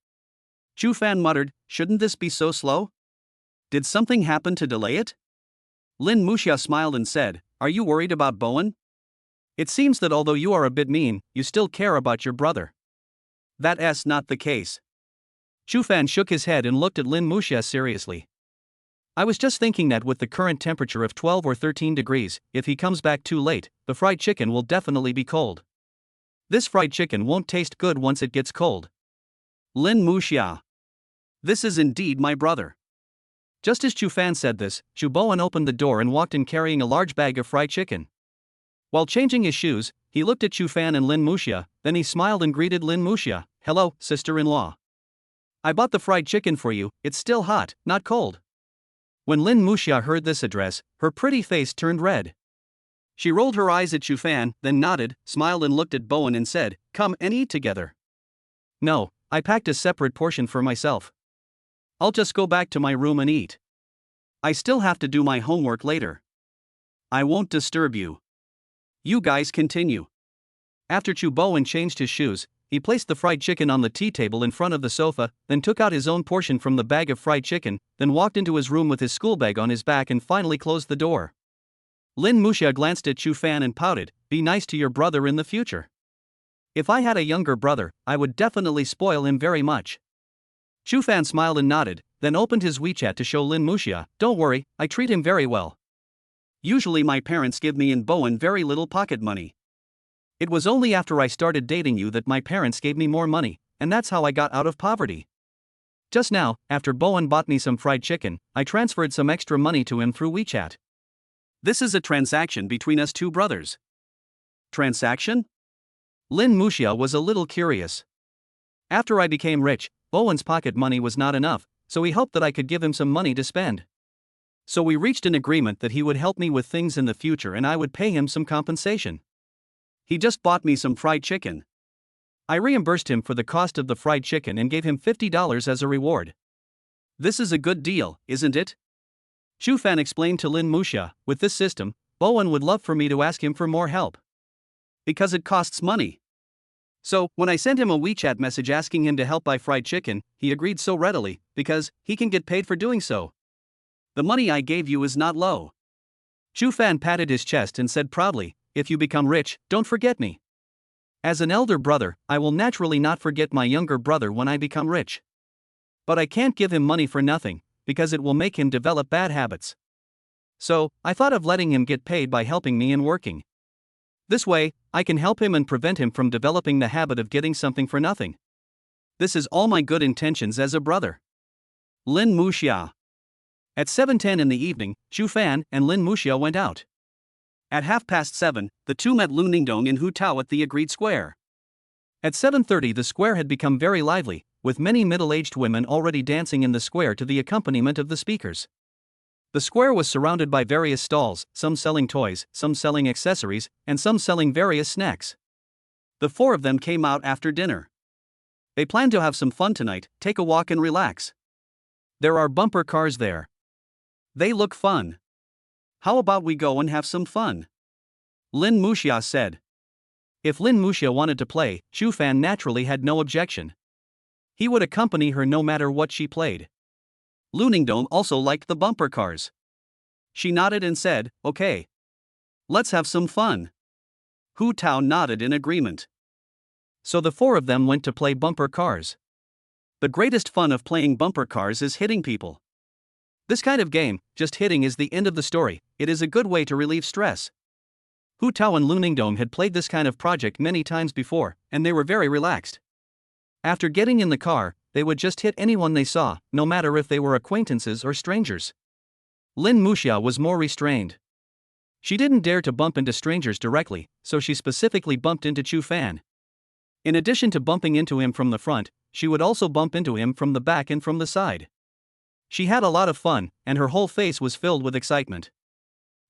Chu Fan muttered, shouldn't this be so slow? Did something happen to delay it? Lin Muxia smiled and said, are you worried about Bowen? It seems that although you are a bit mean, you still care about your brother. That's not the case. Chu Fan shook his head and looked at Lin Muxia seriously. I was just thinking that with the current temperature of 12 or 13 degrees, if he comes back too late, the fried chicken will definitely be cold. This fried chicken won't taste good once it gets cold. Lin Muxia. This is indeed my brother. Just as Chu Fan said this, Chu Bowen opened the door and walked in carrying a large bag of fried chicken. While changing his shoes, he looked at Chu Fan and Lin Muxia, then he smiled and greeted Lin Muxia, hello, sister-in-law. I bought the fried chicken for you, it's still hot, not cold. When Lin Muxia heard this address, her pretty face turned red. She rolled her eyes at Chu Fan, then nodded, smiled and looked at Bowen and said, come and eat together. No, I packed a separate portion for myself. I'll just go back to my room and eat. I still have to do my homework later. I won't disturb you. You guys continue. After Chu Bowen changed his shoes, he placed the fried chicken on the tea table in front of the sofa, then took out his own portion from the bag of fried chicken, then walked into his room with his school bag on his back and finally closed the door. Lin Muxia glanced at Chu Fan and pouted, be nice to your brother in the future. If I had a younger brother, I would definitely spoil him very much. Chu Fan smiled and nodded, then opened his WeChat to show Lin Muxia, don't worry, I treat him very well. Usually my parents give me and Bowen very little pocket money. It was only after I started dating you that my parents gave me more money, and that's how I got out of poverty. Just now, after Bowen bought me some fried chicken, I transferred some extra money to him through WeChat. This is a transaction between us two brothers. Transaction? Lin Muxia was a little curious. After I became rich, Bowen's pocket money was not enough, so he hoped that I could give him some money to spend. So we reached an agreement that he would help me with things in the future and I would pay him some compensation. He just bought me some fried chicken. I reimbursed him for the cost of the fried chicken and gave him $50 as a reward. This is a good deal, isn't it? Shu Fan explained to Lin Muxia, with this system, Bowen would love for me to ask him for more help. Because it costs money. So, when I sent him a WeChat message asking him to help buy fried chicken, he agreed so readily, because he can get paid for doing so. The money I gave you is not low. Shu Fan patted his chest and said proudly, if you become rich, don't forget me. As an elder brother, I will naturally not forget my younger brother when I become rich. But I can't give him money for nothing, because it will make him develop bad habits. So, I thought of letting him get paid by helping me and working. This way, I can help him and prevent him from developing the habit of getting something for nothing. This is all my good intentions as a brother. Lin Muxia. At 7:10 in the evening, Shu Fan and Lin Muxia went out. At 7:30, the two met Lu Ningdong and Hu Tao at the agreed square. At 7:30 the square had become very lively, with many middle-aged women already dancing in the square to the accompaniment of the speakers. The square was surrounded by various stalls, some selling toys, some selling accessories, and some selling various snacks. The four of them came out after dinner. They planned to have some fun tonight, take a walk and relax. There are bumper cars there. They look fun. How about we go and have some fun? Lin Muxia said. If Lin Muxia wanted to play, Shu Fan naturally had no objection. He would accompany her no matter what she played. Lu Ningdong also liked the bumper cars. She nodded and said, okay. Let's have some fun. Hu Tao nodded in agreement. So the four of them went to play bumper cars. The greatest fun of playing bumper cars is hitting people. This kind of game, just hitting is the end of the story, it is a good way to relieve stress. Hu Tao and Lu Ningdong had played this kind of project many times before, and they were very relaxed. After getting in the car, they would just hit anyone they saw, no matter if they were acquaintances or strangers. Lin Muxia was more restrained. She didn't dare to bump into strangers directly, so she specifically bumped into Shu Fan. In addition to bumping into him from the front, she would also bump into him from the back and from the side. She had a lot of fun, and her whole face was filled with excitement.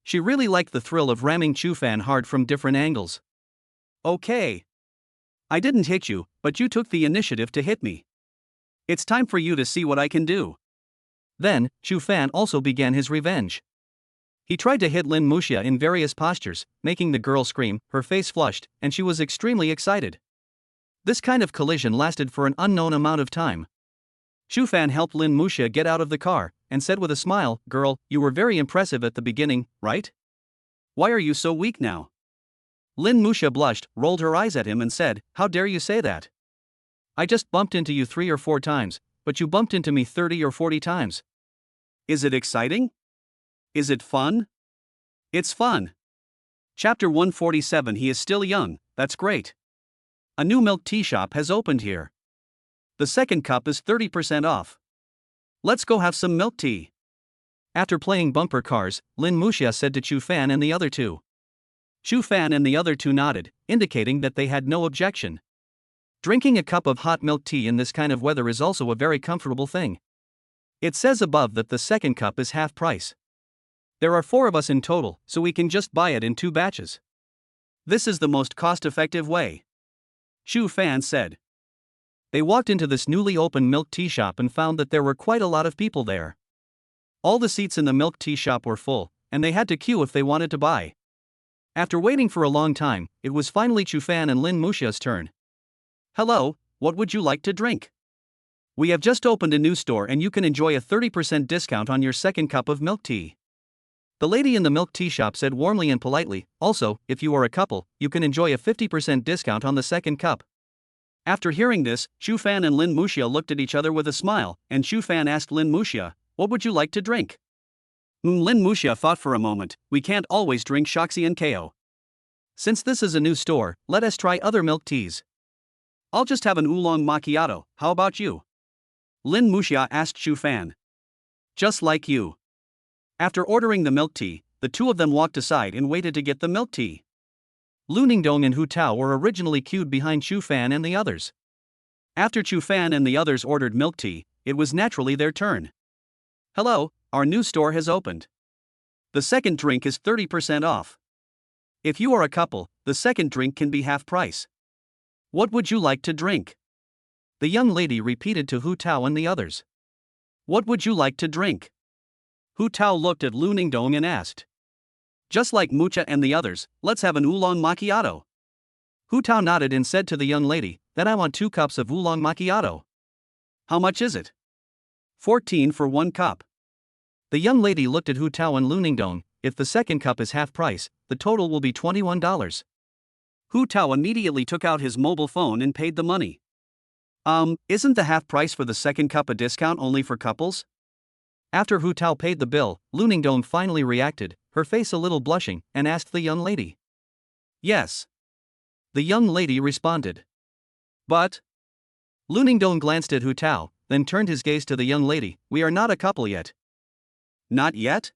She really liked the thrill of ramming Shu Fan hard from different angles. Okay. I didn't hit you, but you took the initiative to hit me. It's time for you to see what I can do. Then, Shu Fan also began his revenge. He tried to hit Lin Muxia in various postures, making the girl scream, her face flushed, and she was extremely excited. This kind of collision lasted for an unknown amount of time. Shu Fan helped Lin Muxia get out of the car, and said with a smile, girl, you were very impressive at the beginning, right? Why are you so weak now? Lin Muxia blushed, rolled her eyes at him and said, how dare you say that? I just bumped into you 3 or 4 times, but you bumped into me 30 or 40 times. Is it exciting? Is it fun? It's fun. Chapter 147. He is still young, that's great. A new milk tea shop has opened here. The second cup is 30% off. Let's go have some milk tea. After playing bumper cars, Lin Muxia said to Shu Fan and the other two. Shu Fan and the other two nodded, indicating that they had no objection. Drinking a cup of hot milk tea in this kind of weather is also a very comfortable thing. It says above that the second cup is half price. There are 4 of us in total, so we can just buy it in 2 batches. This is the most cost-effective way. Shu Fan said. They walked into this newly opened milk tea shop and found that there were quite a lot of people there. All the seats in the milk tea shop were full, and they had to queue if they wanted to buy. After waiting for a long time, it was finally Shu Fan and Lin Muxia's turn. Hello, what would you like to drink? We have just opened a new store and you can enjoy a 30% discount on your second cup of milk tea. The lady in the milk tea shop said warmly and politely, also, if you are a couple, you can enjoy a 50% discount on the second cup. After hearing this, Shu Fan and Lin Muxia looked at each other with a smile, and Shu Fan asked Lin Muxia, what would you like to drink? Lin Muxia thought for a moment, we can't always drink Shoxi and KO. Since this is a new store, let us try other milk teas. I'll just have an oolong macchiato, how about you? Lin Muxia asked Shu Fan. Just like you. After ordering the milk tea, the two of them walked aside and waited to get the milk tea. Lu Ningdong and Hu Tao were originally queued behind Shu Fan and the others. After Shu Fan and the others ordered milk tea, it was naturally their turn. Hello, our new store has opened. The second drink is 30% off. If you are a couple, the second drink can be half price. What would you like to drink? The young lady repeated to Hu Tao and the others. What would you like to drink? Hu Tao looked at Lu Ningdong and asked. Just like Mucha and the others, let's have an oolong macchiato. Hu Tao nodded and said to the young lady, then I want 2 cups of oolong macchiato. How much is it? 14 for 1 cup. The young lady looked at Hu Tao and Lu Ningdong. If the second cup is half price, the total will be $21. Hu Tao immediately took out his mobile phone and paid the money. Isn't the half price for the second cup a discount only for couples? After Hu Tao paid the bill, Lu Ningdong finally reacted, her face a little blushing, and asked the young lady. Yes. The young lady responded. But? Lu Ningdong glanced at Hu Tao, then turned his gaze to the young lady. We are not a couple yet. Not yet?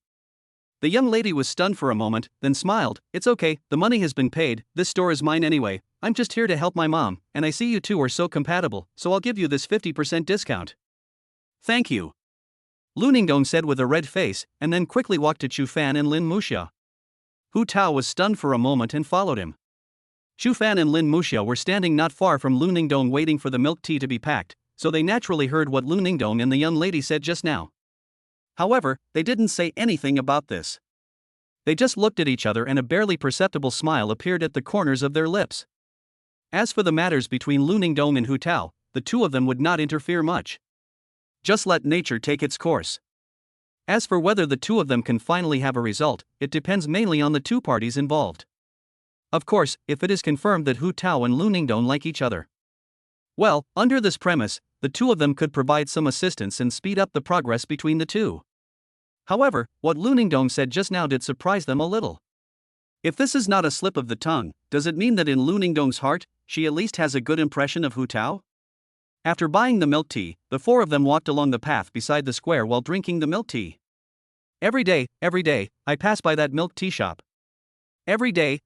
The young lady was stunned for a moment, then smiled. It's okay, the money has been paid, this store is mine anyway, I'm just here to help my mom, and I see you two are so compatible, so I'll give you this 50% discount. Thank you. Lu Ningdong said with a red face, and then quickly walked to Chu Fan and Lin Muxia. Hu Tao was stunned for a moment and followed him. Chu Fan and Lin Muxia were standing not far from Lu Ningdong waiting for the milk tea to be packed, so they naturally heard what Lu Ningdong and the young lady said just now. However, they didn't say anything about this. They just looked at each other and a barely perceptible smile appeared at the corners of their lips. As for the matters between Lu Ningdong and Hu Tao, the two of them would not interfere much. Just let nature take its course. As for whether the two of them can finally have a result, it depends mainly on the two parties involved. Of course, if it is confirmed that Hu Tao and Lu Ningdong like each other. Well, under this premise, the two of them could provide some assistance and speed up the progress between the two. However, what Lu Ningdong said just now did surprise them a little. If this is not a slip of the tongue, does it mean that in Lu Ningdong's heart, she at least has a good impression of Hu Tao? After buying the milk tea, the four of them walked along the path beside the square while drinking the milk tea. Every day, I pass by that milk tea shop. Every day,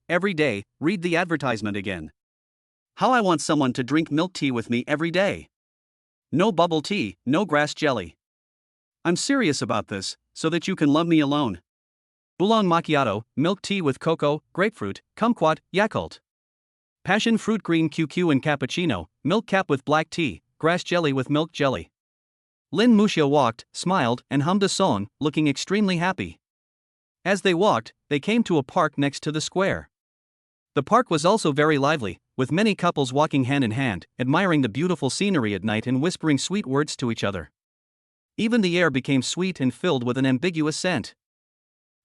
read the advertisement again. How I want someone to drink milk tea with me every day. No bubble tea, no grass jelly. I'm serious about this, so that you can love me alone. Oolong macchiato, milk tea with cocoa, grapefruit, kumquat, Yakult. Passion fruit green QQ and cappuccino, milk cap with black tea, grass jelly with milk jelly. Lin Muxia walked, smiled, and hummed a song, looking extremely happy. As they walked, they came to a park next to the square. The park was also very lively, with many couples walking hand in hand, admiring the beautiful scenery at night and whispering sweet words to each other. Even the air became sweet and filled with an ambiguous scent.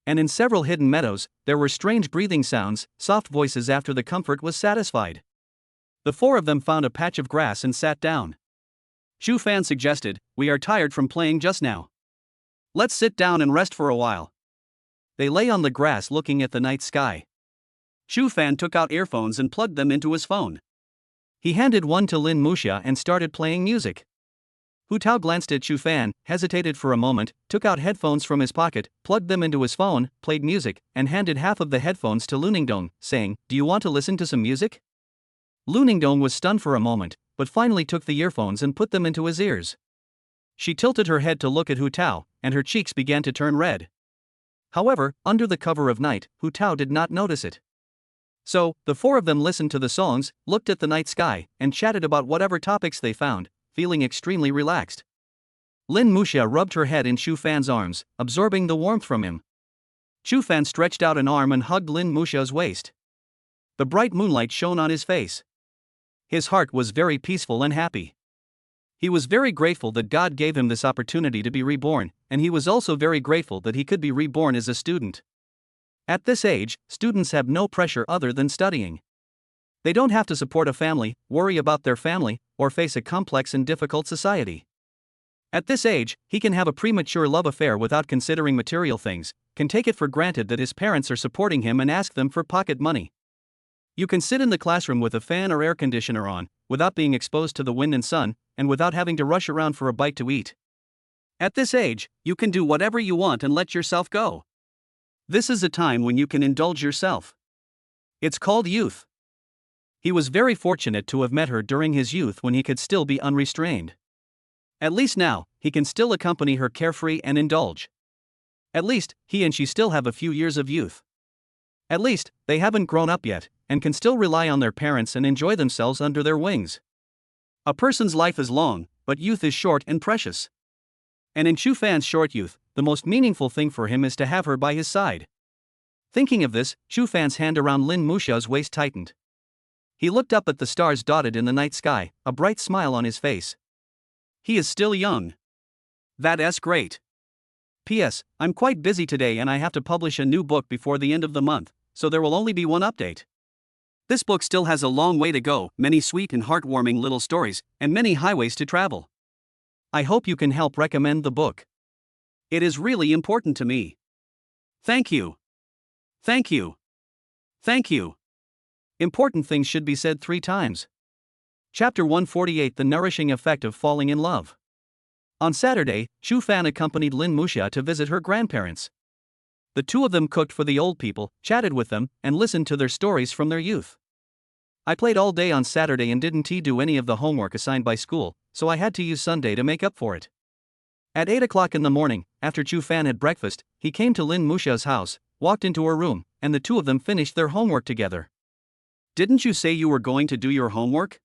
And in several hidden meadows, there were strange breathing sounds, soft voices after the comfort was satisfied. The four of them found a patch of grass and sat down. Chu Fan suggested, we are tired from playing just now. Let's sit down and rest for a while. They lay on the grass looking at the night sky. Chu Fan took out earphones and plugged them into his phone. He handed one to Lin Muxia and started playing music. Hu Tao glanced at Chu Fan, hesitated for a moment, took out headphones from his pocket, plugged them into his phone, played music, and handed half of the headphones to Lu Ningdong, saying, do you want to listen to some music? Lu Ningdong was stunned for a moment, but finally took the earphones and put them into his ears. She tilted her head to look at Hu Tao, and her cheeks began to turn red. However, under the cover of night, Hu Tao did not notice it. So, the four of them listened to the songs, looked at the night sky, and chatted about whatever topics they found, feeling extremely relaxed. Lin Muxia rubbed her head in Chu Fan's arms, absorbing the warmth from him. Chu Fan stretched out an arm and hugged Lin Muxia's waist. The bright moonlight shone on his face. His heart was very peaceful and happy. He was very grateful that God gave him this opportunity to be reborn, and he was also very grateful that he could be reborn as a student. At this age, students have no pressure other than studying. They don't have to support a family, worry about their family, or face a complex and difficult society. At this age, he can have a premature love affair without considering material things, can take it for granted that his parents are supporting him and ask them for pocket money. You can sit in the classroom with a fan or air conditioner on, without being exposed to the wind and sun, and without having to rush around for a bite to eat. At this age, you can do whatever you want and let yourself go. This is a time when you can indulge yourself. It's called youth. He was very fortunate to have met her during his youth when he could still be unrestrained. At least now, he can still accompany her carefree and indulge. At least, he and she still have a few years of youth. At least, they haven't grown up yet, and can still rely on their parents and enjoy themselves under their wings. A person's life is long, but youth is short and precious. And in Chu Fan's short youth, the most meaningful thing for him is to have her by his side. Thinking of this, Chu Fan's hand around Lin Muxia's waist tightened. He looked up at the stars dotted in the night sky, a bright smile on his face. He is still young. That's great. P.S. I'm quite busy today and I have to publish a new book before the end of the month, so there will only be one update. This book still has a long way to go, many sweet and heartwarming little stories, and many highways to travel. I hope you can help recommend the book. It is really important to me. Thank you. Thank you. Thank you. Important things should be said 3 times. Chapter 148: The Nourishing Effect of Falling in Love. On Saturday, Chu Fan accompanied Lin Muxia to visit her grandparents. The two of them cooked for the old people, chatted with them, and listened to their stories from their youth. I played all day on Saturday and didn't do any of the homework assigned by school, so I had to use Sunday to make up for it. At 8 o'clock in the morning, after Chu Fan had breakfast, he came to Lin Muxia's house, walked into her room, and the two of them finished their homework together. Didn't you say you were going to do your homework?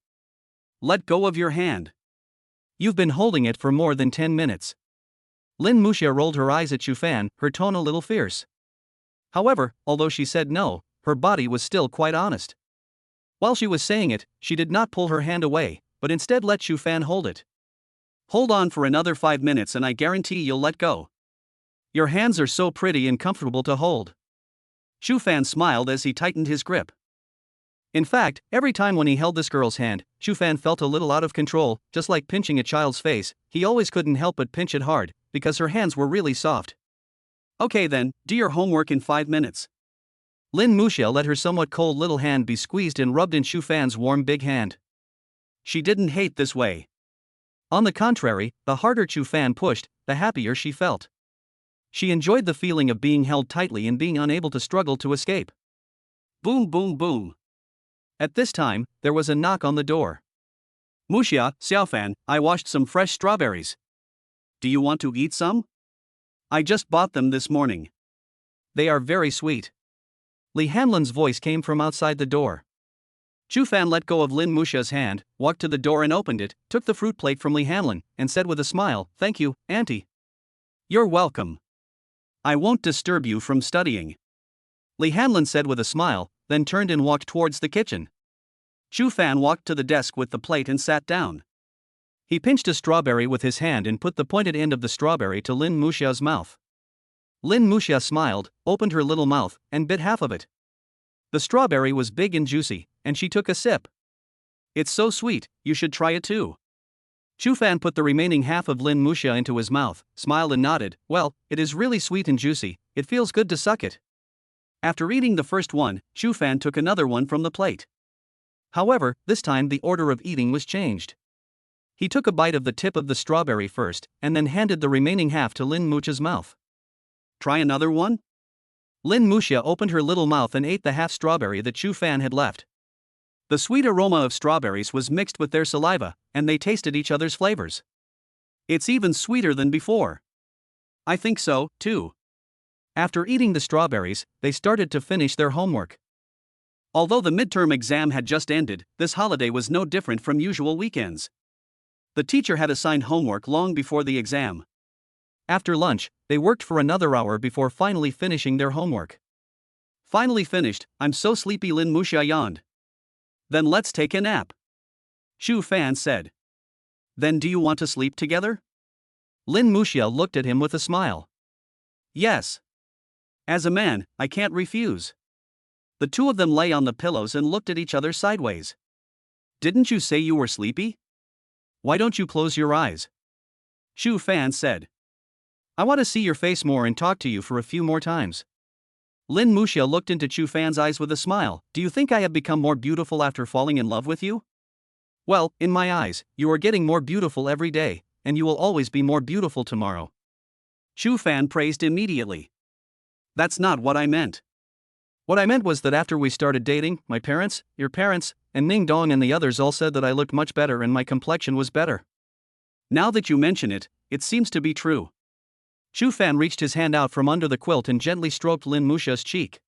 Let go of your hand. You've been holding it for more than 10 minutes. Lin Muxia rolled her eyes at Chu Fan, her tone a little fierce. However, although she said no, her body was still quite honest. While she was saying it, she did not pull her hand away, but instead let Chu Fan hold it. Hold on for another 5 minutes and I guarantee you'll let go. Your hands are so pretty and comfortable to hold. Chu Fan smiled as he tightened his grip. In fact, every time when he held this girl's hand, Chu Fan felt a little out of control, just like pinching a child's face. He always couldn't help but pinch it hard, because her hands were really soft. Okay then, do your homework in 5 minutes. Lin Muxia let her somewhat cold little hand be squeezed and rubbed in Chu Fan's warm big hand. She didn't hate this way. On the contrary, the harder Chu Fan pushed, the happier she felt. She enjoyed the feeling of being held tightly and being unable to struggle to escape. Boom boom boom. At this time, there was a knock on the door. Muxia, Xiaofan, I washed some fresh strawberries. Do you want to eat some? I just bought them this morning. They are very sweet. Li Hanlin's voice came from outside the door. Chu Fan let go of Lin Muxia's hand, walked to the door and opened it, took the fruit plate from Li Hanlin, and said with a smile, "Thank you, Auntie." "You're welcome. I won't disturb you from studying." Li Hanlin said with a smile, then turned and walked towards the kitchen. Chu Fan walked to the desk with the plate and sat down. He pinched a strawberry with his hand and put the pointed end of the strawberry to Lin Muxia's mouth. Lin Muxia smiled, opened her little mouth, and bit half of it. The strawberry was big and juicy, and she took a sip. "It's so sweet, you should try it too." Chu Fan put the remaining half of Lin Muxia into his mouth, smiled and nodded. "Well, it is really sweet and juicy, it feels good to suck it." After eating the first one, Chu Fan took another one from the plate. However, this time the order of eating was changed. He took a bite of the tip of the strawberry first, and then handed the remaining half to Lin Muxia's mouth. "Try another one?" Lin Muxia opened her little mouth and ate the half strawberry that Chu Fan had left. The sweet aroma of strawberries was mixed with their saliva, and they tasted each other's flavors. "It's even sweeter than before." "I think so, too." After eating the strawberries, they started to finish their homework. Although the midterm exam had just ended, this holiday was no different from usual weekends. The teacher had assigned homework long before the exam. After lunch, they worked for another hour before finally finishing their homework. "Finally finished, I'm so sleepy," Lin Muxia yawned. "Then let's take a nap," Chu Fan said. "Then do you want to sleep together?" Lin Muxia looked at him with a smile. "Yes. As a man, I can't refuse." The two of them lay on the pillows and looked at each other sideways. "Didn't you say you were sleepy? Why don't you close your eyes?" Chu Fan said. "I want to see your face more and talk to you for a few more times." Lin Muxia looked into Chu Fan's eyes with a smile. "Do you think I have become more beautiful after falling in love with you?" "Well, in my eyes, you are getting more beautiful every day, and you will always be more beautiful tomorrow." Chu Fan praised immediately. "That's not what I meant. What I meant was that after we started dating, my parents, your parents, and Ning Dong and the others all said that I looked much better and my complexion was better. Now that you mention it, it seems to be true." Chu Fan reached his hand out from under the quilt and gently stroked Lin Musha's cheek.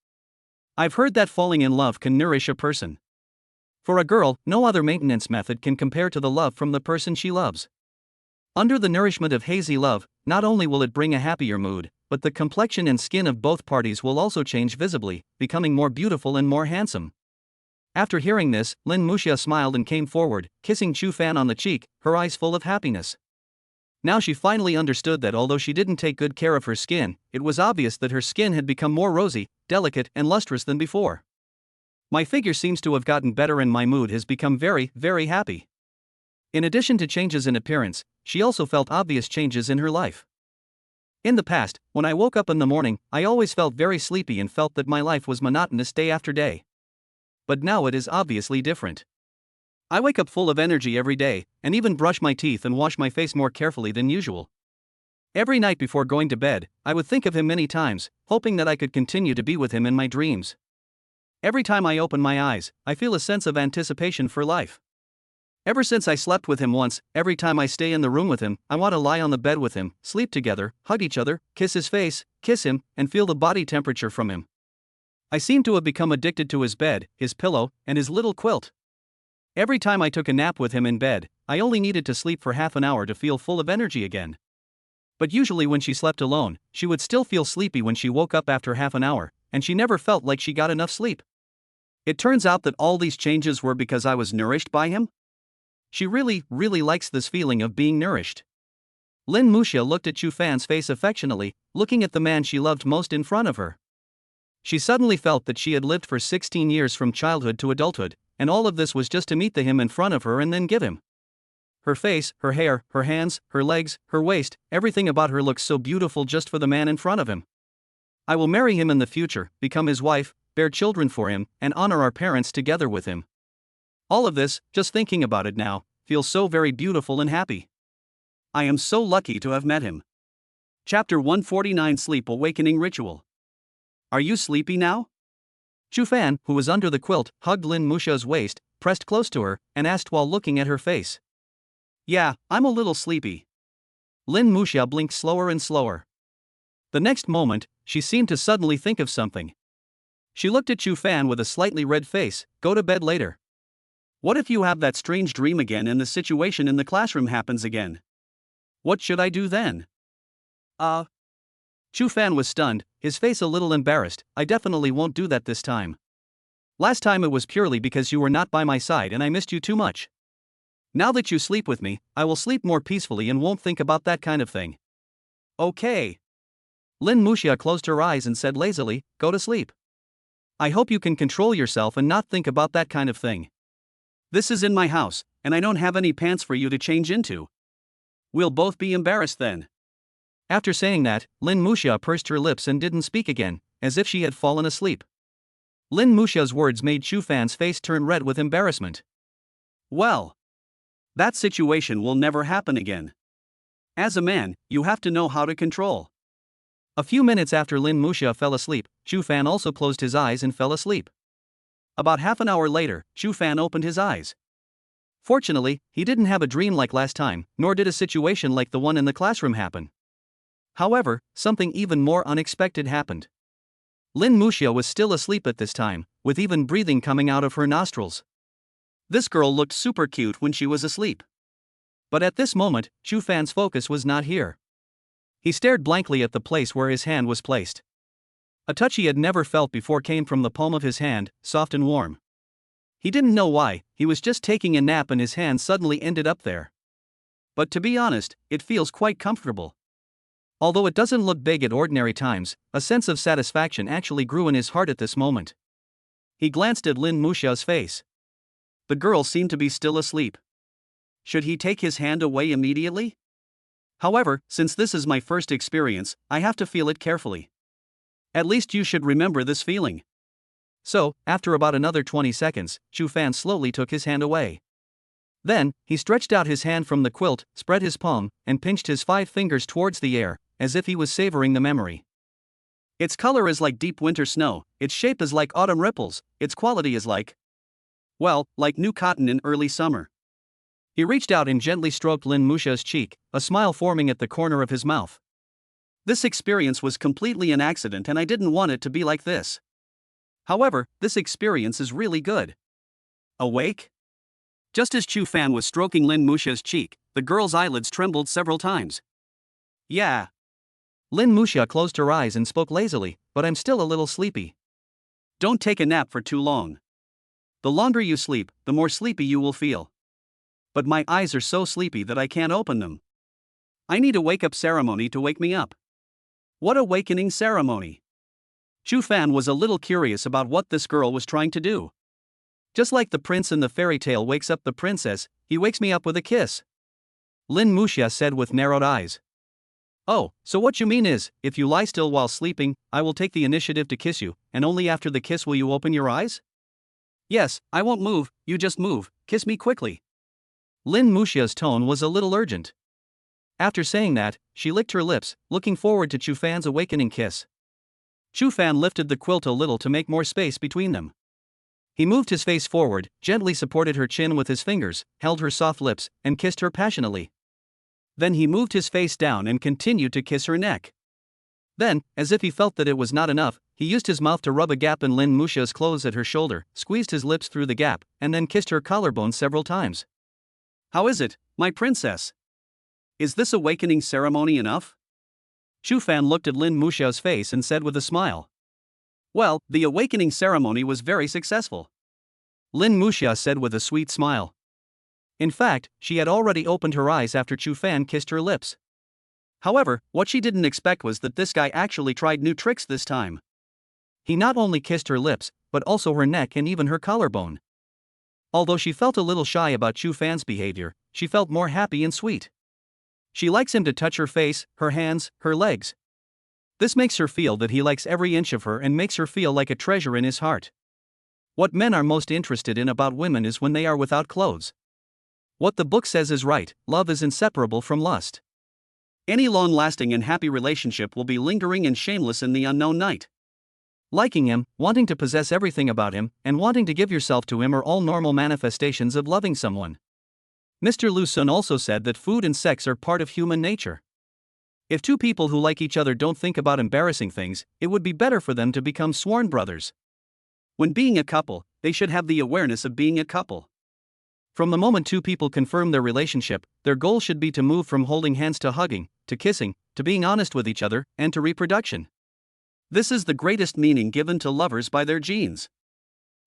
I've heard that falling in love can nourish a person. For a girl, no other maintenance method can compare to the love from the person she loves. Under the nourishment of hazy love, not only will it bring a happier mood, but the complexion and skin of both parties will also change visibly, becoming more beautiful and more handsome. After hearing this, Lin Musha smiled and came forward, kissing Chu Fan on the cheek, her eyes full of happiness. Now she finally understood that although she didn't take good care of her skin, it was obvious that her skin had become more rosy, delicate, and lustrous than before. My figure seems to have gotten better and my mood has become very, very happy. In addition to changes in appearance, she also felt obvious changes in her life. In the past, when I woke up in the morning, I always felt very sleepy and felt that my life was monotonous day after day. But now it is obviously different. I wake up full of energy every day, and even brush my teeth and wash my face more carefully than usual. Every night before going to bed, I would think of him many times, hoping that I could continue to be with him in my dreams. Every time I open my eyes, I feel a sense of anticipation for life. Ever since I slept with him once, every time I stay in the room with him, I want to lie on the bed with him, sleep together, hug each other, kiss his face, kiss him, and feel the body temperature from him. I seem to have become addicted to his bed, his pillow, and his little quilt. Every time I took a nap with him in bed, I only needed to sleep for half an hour to feel full of energy again. But usually when she slept alone, she would still feel sleepy when she woke up after half an hour, and she never felt like she got enough sleep. It turns out that all these changes were because I was nourished by him? She really, really likes this feeling of being nourished. Lin Musha looked at Chu Fan's face affectionately, looking at the man she loved most in front of her. She suddenly felt that she had lived for 16 years from childhood to adulthood, and all of this was just to meet the him in front of her and then give him. Her face, her hair, her hands, her legs, her waist, everything about her looks so beautiful just for the man in front of him. I will marry him in the future, become his wife, bear children for him, and honor our parents together with him. All of this, just thinking about it now, feels so very beautiful and happy. I am so lucky to have met him. Chapter 149 Sleep Awakening Ritual. Are you sleepy now? Chu Fan, who was under the quilt, hugged Lin Musha's waist, pressed close to her, and asked while looking at her face. Yeah, I'm a little sleepy. Lin Musha blinked slower and slower. The next moment, she seemed to suddenly think of something. She looked at Chu Fan with a slightly red face. Go to bed later. What if you have that strange dream again and the situation in the classroom happens again? What should I do then? Chu Fan was stunned, his face a little embarrassed. I definitely won't do that this time. Last time it was purely because you were not by my side and I missed you too much. Now that you sleep with me, I will sleep more peacefully and won't think about that kind of thing. Okay. Lin Musha closed her eyes and said lazily, go to sleep. I hope you can control yourself and not think about that kind of thing. This is in my house, and I don't have any pants for you to change into. We'll both be embarrassed then. After saying that, Lin Musha pursed her lips and didn't speak again, as if she had fallen asleep. Lin Musha's words made Chu Fan's face turn red with embarrassment. Well, that situation will never happen again. As a man, you have to know how to control. A few minutes after Lin Musha fell asleep, Chu Fan also closed his eyes and fell asleep. About half an hour later, Chu Fan opened his eyes. Fortunately, he didn't have a dream like last time, nor did a situation like the one in the classroom happen. However, something even more unexpected happened. Lin Musha was still asleep at this time, with even breathing coming out of her nostrils. This girl looked super cute when she was asleep. But at this moment, Chu Fan's focus was not here. He stared blankly at the place where his hand was placed. A touch he had never felt before came from the palm of his hand, soft and warm. He didn't know why, he was just taking a nap and his hand suddenly ended up there. But to be honest, it feels quite comfortable. Although it doesn't look big at ordinary times, a sense of satisfaction actually grew in his heart at this moment. He glanced at Lin Musha's face. The girl seemed to be still asleep. Should he take his hand away immediately? However, since this is my first experience, I have to feel it carefully. At least you should remember this feeling. So, after about another 20 seconds, Chu Fan slowly took his hand away. Then, he stretched out his hand from the quilt, spread his palm, and pinched his 5 fingers towards the air, as if he was savoring the memory. Its color is like deep winter snow, its shape is like autumn ripples, its quality is like, well, like new cotton in early summer. He reached out and gently stroked Lin Musha's cheek, a smile forming at the corner of his mouth. This experience was completely an accident and I didn't want it to be like this. However, this experience is really good. Awake? Just as Chu Fan was stroking Lin Muxia's cheek, the girl's eyelids trembled several times. Yeah. Lin Muxia closed her eyes and spoke lazily, but I'm still a little sleepy. Don't take a nap for too long. The longer you sleep, the more sleepy you will feel. But my eyes are so sleepy that I can't open them. I need a wake-up ceremony to wake me up. What awakening ceremony? Chu Fan was a little curious about what this girl was trying to do. Just like the prince in the fairy tale wakes up the princess, he wakes me up with a kiss. Lin Muxia said with narrowed eyes. Oh, so what you mean is, if you lie still while sleeping, I will take the initiative to kiss you, and only after the kiss will you open your eyes? Yes, I won't move, you just move, kiss me quickly. Lin Muxia's tone was a little urgent. After saying that, she licked her lips, looking forward to Chu Fan's awakening kiss. Chu Fan lifted the quilt a little to make more space between them. He moved his face forward, gently supported her chin with his fingers, held her soft lips, and kissed her passionately. Then he moved his face down and continued to kiss her neck. Then, as if he felt that it was not enough, he used his mouth to rub a gap in Lin Muxia's clothes at her shoulder, squeezed his lips through the gap, and then kissed her collarbone several times. How is it, my princess? Is this awakening ceremony enough? Chu Fan looked at Lin Muxia's face and said with a smile. Well, the awakening ceremony was very successful. Lin Muxia said with a sweet smile. In fact, she had already opened her eyes after Chu Fan kissed her lips. However, what she didn't expect was that this guy actually tried new tricks this time. He not only kissed her lips, but also her neck and even her collarbone. Although she felt a little shy about Chu Fan's behavior, she felt more happy and sweet. She likes him to touch her face, her hands, her legs. This makes her feel that he likes every inch of her and makes her feel like a treasure in his heart. What men are most interested in about women is when they are without clothes. What the book says is right, love is inseparable from lust. Any long-lasting and happy relationship will be lingering and shameless in the unknown night. Liking him, wanting to possess everything about him, and wanting to give yourself to him are all normal manifestations of loving someone. Mr. Lu Sun also said that food and sex are part of human nature. If two people who like each other don't think about embarrassing things, it would be better for them to become sworn brothers. When being a couple, they should have the awareness of being a couple. From the moment two people confirm their relationship, their goal should be to move from holding hands to hugging, to kissing, to being honest with each other, and to reproduction. This is the greatest meaning given to lovers by their genes.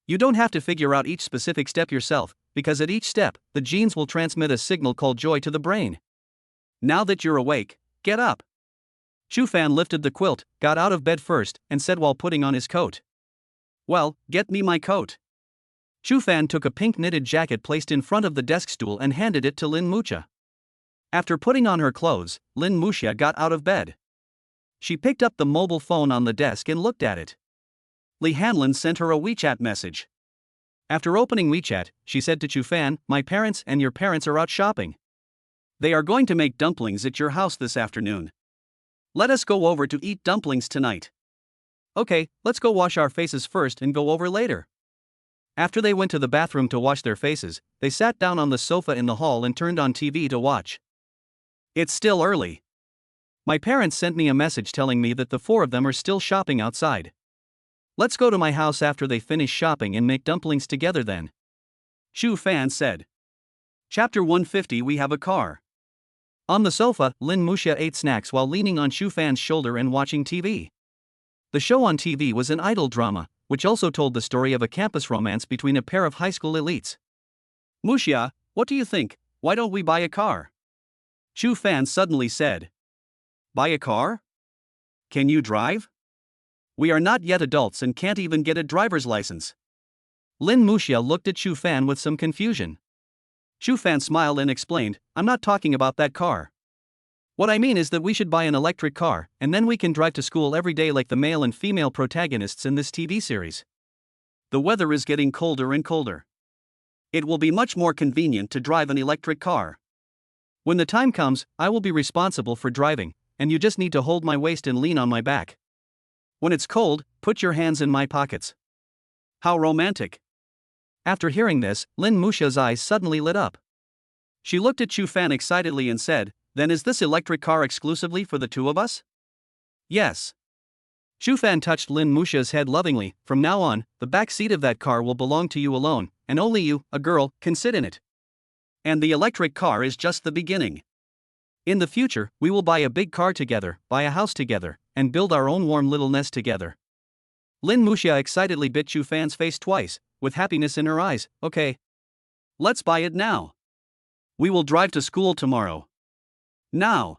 You don't have to figure out each specific step yourself, because at each step, the genes will transmit a signal called joy to the brain. Now that you're awake, get up. Chu Fan lifted the quilt, got out of bed first, and said while putting on his coat. Well, get me my coat. Chu Fan took a pink knitted jacket placed in front of the desk stool and handed it to Lin Muxia. After putting on her clothes, Lin Muxia got out of bed. She picked up the mobile phone on the desk and looked at it. Li Hanlin sent her a WeChat message. After opening WeChat, she said to Chu Fan, "My parents and your parents are out shopping. They are going to make dumplings at your house this afternoon. Let us go over to eat dumplings tonight. Okay, let's go wash our faces first and go over later." After they went to the bathroom to wash their faces, they sat down on the sofa in the hall and turned on TV to watch. It's still early. My parents sent me a message telling me that the four of them are still shopping outside. Let's go to my house after they finish shopping and make dumplings together then. Chu Fan said. Chapter 150. We have a car. On the sofa, Lin Muxia ate snacks while leaning on Chu Fan's shoulder and watching TV. The show on TV was an idol drama, which also told the story of a campus romance between a pair of high school elites. Muxia, what do you think? Why don't we buy a car? Chu Fan suddenly said. Buy a car? Can you drive? We are not yet adults and can't even get a driver's license. Lin Muxia looked at Chu Fan with some confusion. Chu Fan smiled and explained, I'm not talking about that car. What I mean is that we should buy an electric car, and then we can drive to school every day like the male and female protagonists in this TV series. The weather is getting colder and colder. It will be much more convenient to drive an electric car. When the time comes, I will be responsible for driving, and you just need to hold my waist and lean on my back. When it's cold, put your hands in my pockets. How romantic. After hearing this, Lin Muxia's eyes suddenly lit up. She looked at Chu Fan excitedly and said, Then is this electric car exclusively for the two of us? Yes. Shufan touched Lin Musha's head lovingly. From now on, the back seat of that car will belong to you alone, and only you, a girl, can sit in it. And the electric car is just the beginning. In the future, we will buy a big car together, buy a house together, and build our own warm little nest together. Lin Musha excitedly bit Shufan's face twice, with happiness in her eyes. Okay. Let's buy it now. We will drive to school tomorrow. Now.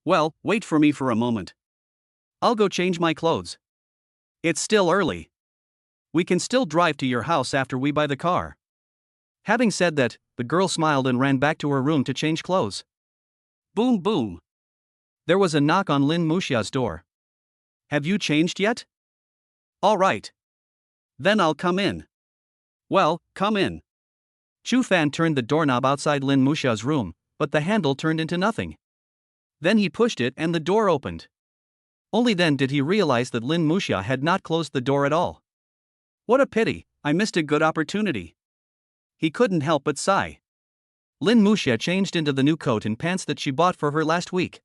Well, wait for me for a moment. I'll go change my clothes. It's still early. We can still drive to your house after we buy the car. Having said that, the girl smiled and ran back to her room to change clothes. Boom boom. There was a knock on Lin Musha's door. Have you changed yet? All right. Then I'll come in. Well, come in. Shufan turned the doorknob outside Lin Musha's room, but the handle turned into nothing. Then he pushed it and the door opened. Only then did he realize that Lin Musha had not closed the door at all. What a pity, I missed a good opportunity. He couldn't help but sigh. Lin Musha changed into the new coat and pants that she bought for her last week.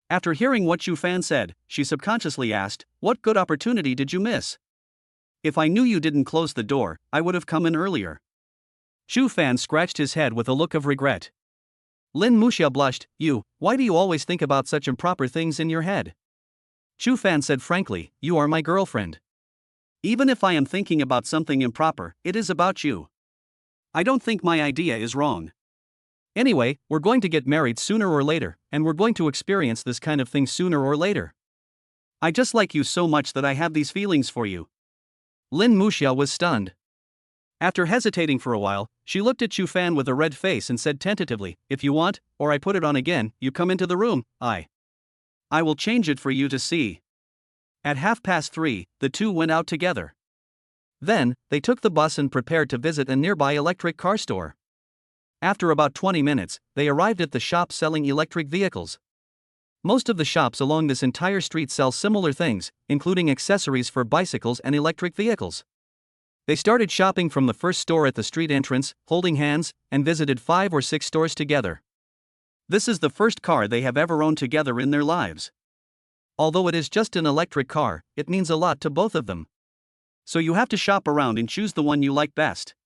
After hearing what Shufan said, she subconsciously asked, "What good opportunity did you miss?" "If I knew you didn't close the door, I would have come in earlier." Shufan scratched his head with a look of regret. Lin Musha blushed. Why do you always think about such improper things in your head?" Shufan said frankly, "You are my girlfriend. Even if I am thinking about something improper, it is about you. I don't think my idea is wrong. Anyway, we're going to get married sooner or later, and we're going to experience this kind of thing sooner or later. I just like you so much that I have these feelings for you." Lin Musha was stunned. After hesitating for a while, she looked at Shufan with a red face and said tentatively, "If you want, or I put it on again, you come into the room, I will change it for you to see." At 3:30, the two went out together. Then, they took the bus and prepared to visit a nearby electric car store. After about 20 minutes, they arrived at the shop selling electric vehicles. Most of the shops along this entire street sell similar things, including accessories for bicycles and electric vehicles. They started shopping from the first store at the street entrance, holding hands, and visited 5 or 6 stores together. This is the first car they have ever owned together in their lives. Although it is just an electric car, it means a lot to both of them. So you have to shop around and choose the one you like best.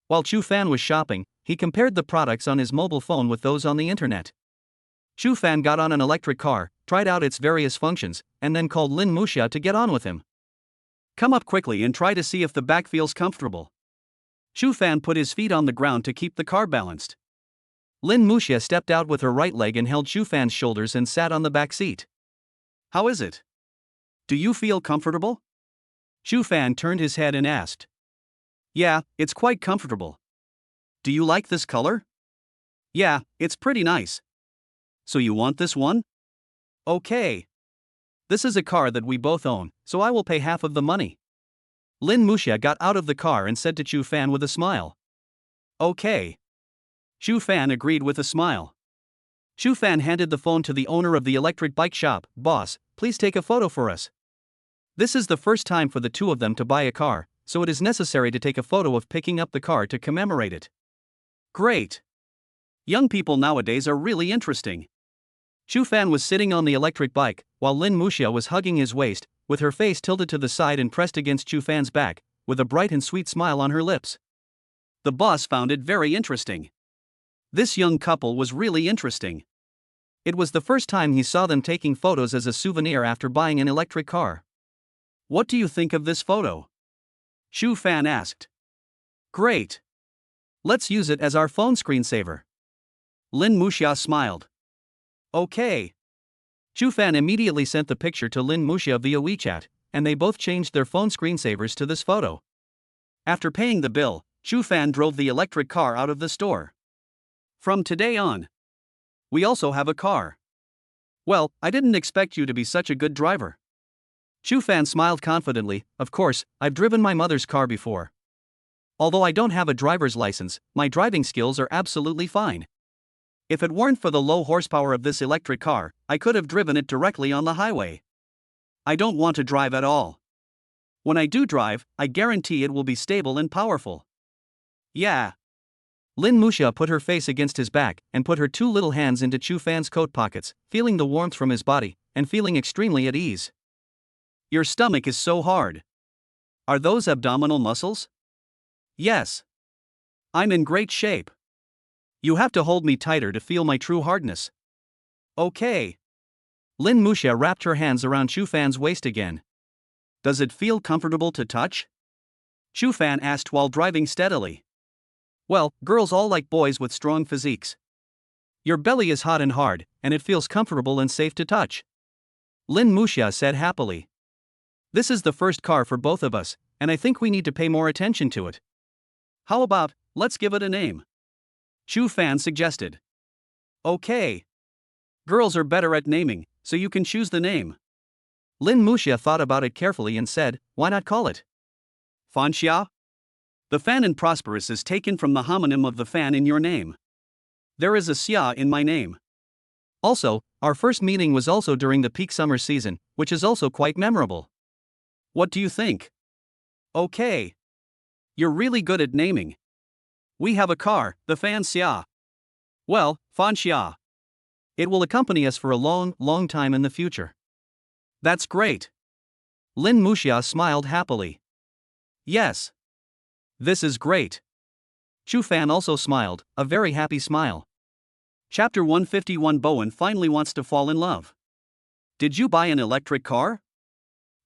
While Shufan was shopping, he compared the products on his mobile phone with those on the internet. Shufan got on an electric car, tried out its various functions, and then called Lin Musha to get on with him. "Come up quickly and try to see if the back feels comfortable." Shufan put his feet on the ground to keep the car balanced. Lin Musha stepped out with her right leg and held Shufan's shoulders and sat on the back seat. "How is it? Do you feel comfortable?" Shufan turned his head and asked. "Yeah, it's quite comfortable. Do you like this color?" "Yeah, it's pretty nice." "So you want this one?" "Okay. This is a car that we both own, so I will pay half of the money." Lin Musha got out of the car and said to Shufan with a smile. "Okay." Shufan agreed with a smile. Shufan handed the phone to the owner of the electric bike shop. "Boss, please take a photo for us. This is the first time for the two of them to buy a car, so it is necessary to take a photo of picking up the car to commemorate it." "Great. Young people nowadays are really interesting." Shufan was sitting on the electric bike, while Lin Musha was hugging his waist, with her face tilted to the side and pressed against Shufan's back, with a bright and sweet smile on her lips. The boss found it very interesting. This young couple was really interesting. It was the first time he saw them taking photos as a souvenir after buying an electric car. "What do you think of this photo?" Shufan asked. "Great. Let's use it as our phone screensaver." Lin Musha smiled. "Okay." Shufan immediately sent the picture to Lin Musha via WeChat, and they both changed their phone screensavers to this photo. After paying the bill, Shufan drove the electric car out of the store. "From today on, we also have a car." "Well, I didn't expect you to be such a good driver." Shufan smiled confidently. "Of course, I've driven my mother's car before. Although I don't have a driver's license, my driving skills are absolutely fine. If it weren't for the low horsepower of this electric car, I could have driven it directly on the highway. I don't want to drive at all. When I do drive, I guarantee it will be stable and powerful." "Yeah." Lin Musha put her face against his back and put her 2 little hands into Shufan's coat pockets, feeling the warmth from his body. and feeling extremely at ease. Your stomach is so hard. Are those abdominal muscles? Yes. I'm in great shape. You have to hold me tighter to feel my true hardness. Okay. Lin Muxia wrapped her hands around Chu Fan's waist again. Does it feel comfortable to touch? Chu Fan asked while driving steadily. Well, girls all like boys with strong physiques. Your belly is hot and hard, and it feels comfortable and safe to touch. Lin Muxia said happily. This is the first car for both of us, and I think we need to pay more attention to it. How about, let's give it a name? Chu Fan suggested. Okay. Girls are better at naming, so you can choose the name. Lin Muxia thought about it carefully and said, why not call it Fanxia? The fan in prosperous is taken from the homonym of the fan in your name. There is a xia in my name. Also, our first meeting was also during the peak summer season, which is also quite memorable. What do you think? Okay. You're really good at naming. We have a car, the Fan Xia. Well, Fan Xia. It will accompany us for a long, long time in the future. That's great. Lin Muxia smiled happily. Yes. This is great. Chu Fan also smiled, a very happy smile. Chapter 151. Bowen finally wants to fall in love. Did you buy an electric car?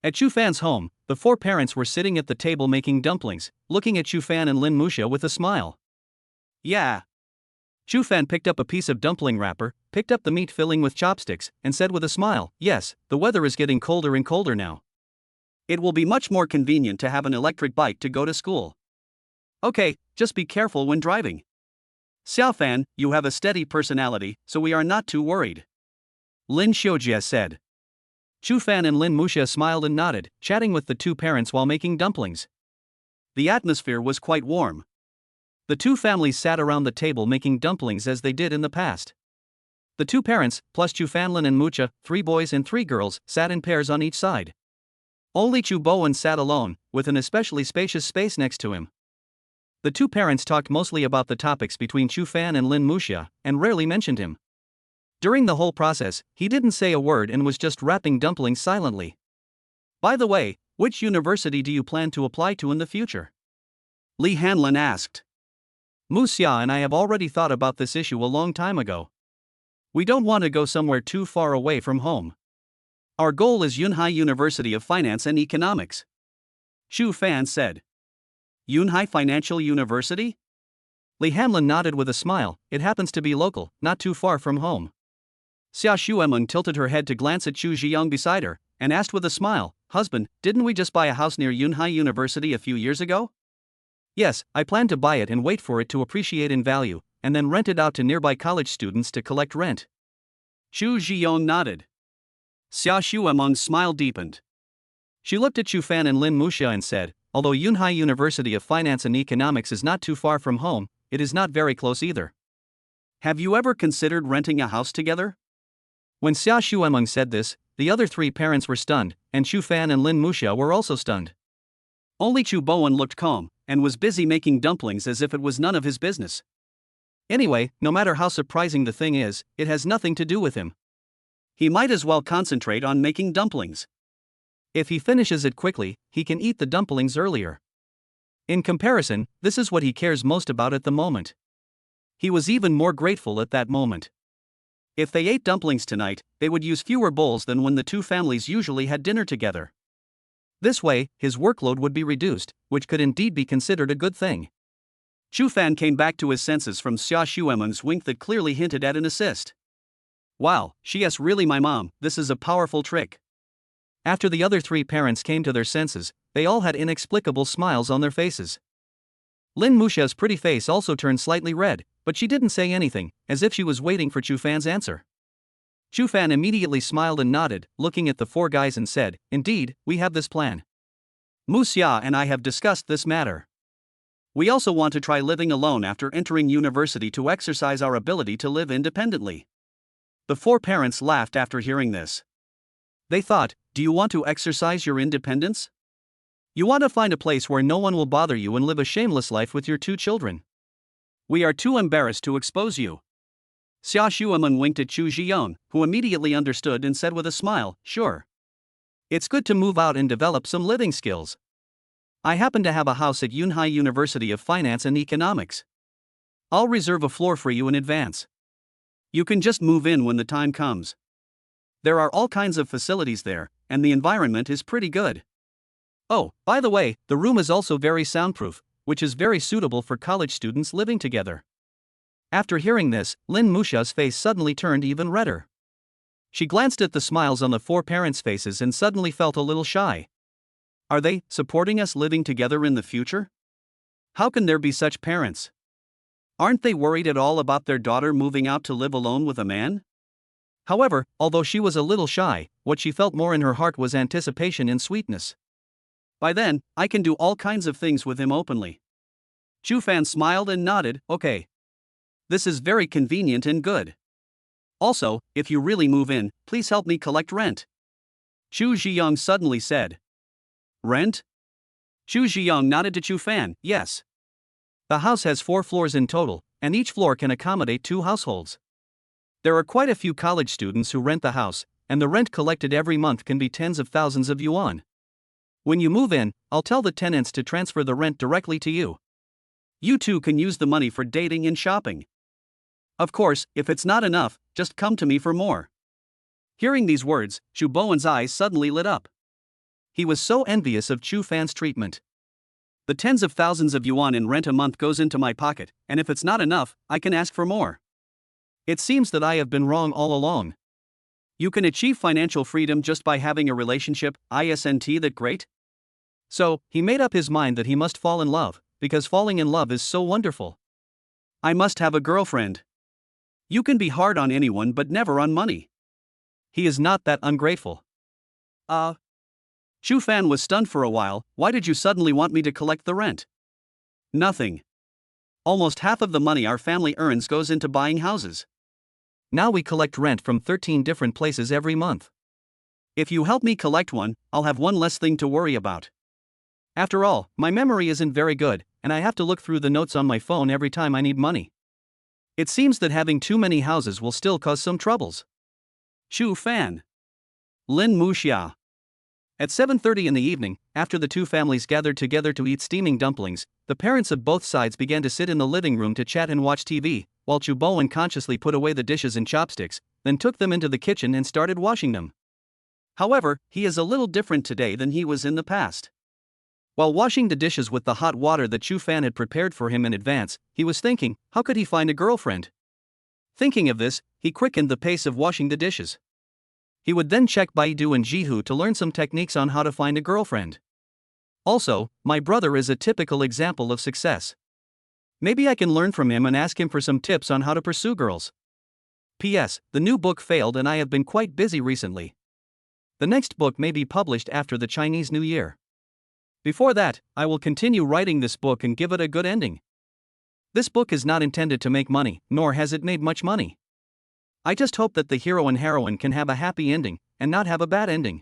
At Chu Fan's home, the four parents were sitting at the table making dumplings, looking at Chu Fan and Lin Muxia with a smile. Yeah. Chu Fan picked up a piece of dumpling wrapper, picked up the meat filling with chopsticks, and said with a smile, yes, the weather is getting colder and colder now. It will be much more convenient to have an electric bike to go to school. Okay, just be careful when driving. Xiao Fan, you have a steady personality, so we are not too worried. Lin Xiujie said. Chu Fan and Lin Muxia smiled and nodded, chatting with the two parents while making dumplings. The atmosphere was quite warm. The two families sat around the table making dumplings as they did in the past. The two parents, plus Chu Fanlin and Muxia, 3 boys and 3 girls, sat in pairs on each side. Only Chu Bowen sat alone, with an especially spacious space next to him. The two parents talked mostly about the topics between Chu Fan and Lin Muxia, and rarely mentioned him. During the whole process, he didn't say a word and was just wrapping dumplings silently. By the way, which university do you plan to apply to in the future? Li Hanlin asked. Muxia and I have already thought about this issue a long time ago. We don't want to go somewhere too far away from home. Our goal is Yunhai University of Finance and Economics. Chu Fan said. Yunhai Financial University? Li Hanlin nodded with a smile. It happens to be local, not too far from home. Xia Xuemeng tilted her head to glance at Chu Zhiyong beside her, and asked with a smile, husband, didn't we just buy a house near Yunhai University a few years ago? Yes, I plan to buy it and wait for it to appreciate in value, and then rent it out to nearby college students to collect rent. Chu Zhiyong nodded. Xia Xuemeng's smile deepened. She looked at Chu Fan and Lin Muxia and said, although Yunhai University of Finance and Economics is not too far from home, it is not very close either. Have you ever considered renting a house together? When Xia Xuemeng said this, the other 3 parents were stunned, and Chu Fan and Lin Muxia were also stunned. Only Chu Bowen looked calm, and was busy making dumplings as if it was none of his business. Anyway, no matter how surprising the thing is, it has nothing to do with him. He might as well concentrate on making dumplings. If he finishes it quickly, he can eat the dumplings earlier. In comparison, this is what he cares most about at the moment. He was even more grateful at that moment. If they ate dumplings tonight, they would use fewer bowls than when the two families usually had dinner together. This way, his workload would be reduced, which could indeed be considered a good thing. Chu Fan came back to his senses from Xia Xuemeng's wink that clearly hinted at an assist. Wow, she's really my mom, this is a powerful trick. After the other 3 parents came to their senses, they all had inexplicable smiles on their faces. Lin Muxia's pretty face also turned slightly red, but she didn't say anything, as if she was waiting for Chu Fan's answer. Chu Fan immediately smiled and nodded, looking at the 4 guys and said, indeed, we have this plan. Muxia and I have discussed this matter. We also want to try living alone after entering university to exercise our ability to live independently. The 4 parents laughed after hearing this. They thought, do you want to exercise your independence? You want to find a place where no one will bother you and live a shameless life with your 2 children. We are too embarrassed to expose you. Xia Shuaman winked at Chu Zhiyong, who immediately understood and said with a smile, sure. It's good to move out and develop some living skills. I happen to have a house at Yunhai University of Finance and Economics. I'll reserve a floor for you in advance. You can just move in when the time comes. There are all kinds of facilities there, and the environment is pretty good. Oh, by the way, the room is also very soundproof, which is very suitable for college students living together. After hearing this, Lin Muxia's face suddenly turned even redder. She glanced at the smiles on the four parents' faces and suddenly felt a little shy. Are they supporting us living together in the future? How can there be such parents? Aren't they worried at all about their daughter moving out to live alone with a man? However, although she was a little shy, what she felt more in her heart was anticipation and sweetness. By then, I can do all kinds of things with him openly. Chu Fan smiled and nodded, okay. This is very convenient and good. Also, if you really move in, please help me collect rent. Chu Zhiyong suddenly said. Rent? Chu Zhiyong nodded to Chu Fan, yes. The house has 4 floors in total, and each floor can accommodate 2 households. There are quite a few college students who rent the house, and the rent collected every month can be tens of thousands of yuan. When you move in, I'll tell the tenants to transfer the rent directly to you. You too can use the money for dating and shopping. Of course, if it's not enough, just come to me for more. Hearing these words, Chu Bowen's eyes suddenly lit up. He was so envious of Chu Fan's treatment. The tens of thousands of yuan in rent a month goes into my pocket, and if it's not enough, I can ask for more. It seems that I have been wrong all along. You can achieve financial freedom just by having a relationship, isn't that great? So, he made up his mind that he must fall in love, because falling in love is so wonderful. I must have a girlfriend. You can be hard on anyone but never on money. He is not that ungrateful. Chu Fan was stunned for a while. Why did you suddenly want me to collect the rent? Nothing. Almost half of the money our family earns goes into buying houses. Now we collect rent from 13 different places every month. If you help me collect one, I'll have one less thing to worry about. After all, my memory isn't very good, and I have to look through the notes on my phone every time I need money. It seems that having too many houses will still cause some troubles. Chu Fan. Lin Muxia. At 7:30 in the evening, after the two families gathered together to eat steaming dumplings, the parents of both sides began to sit in the living room to chat and watch TV, while Chu Bo unconsciously put away the dishes and chopsticks, then took them into the kitchen and started washing them. However, he is a little different today than he was in the past. While washing the dishes with the hot water that Chu Fan had prepared for him in advance, he was thinking, how could he find a girlfriend? Thinking of this, he quickened the pace of washing the dishes. He would then check Baidu and Jihu to learn some techniques on how to find a girlfriend. Also, my brother is a typical example of success. Maybe I can learn from him and ask him for some tips on how to pursue girls. P.S. The new book failed and I have been quite busy recently. The next book may be published after the Chinese New Year. Before that, I will continue writing this book and give it a good ending. This book is not intended to make money, nor has it made much money. I just hope that the hero and heroine can have a happy ending, and not have a bad ending.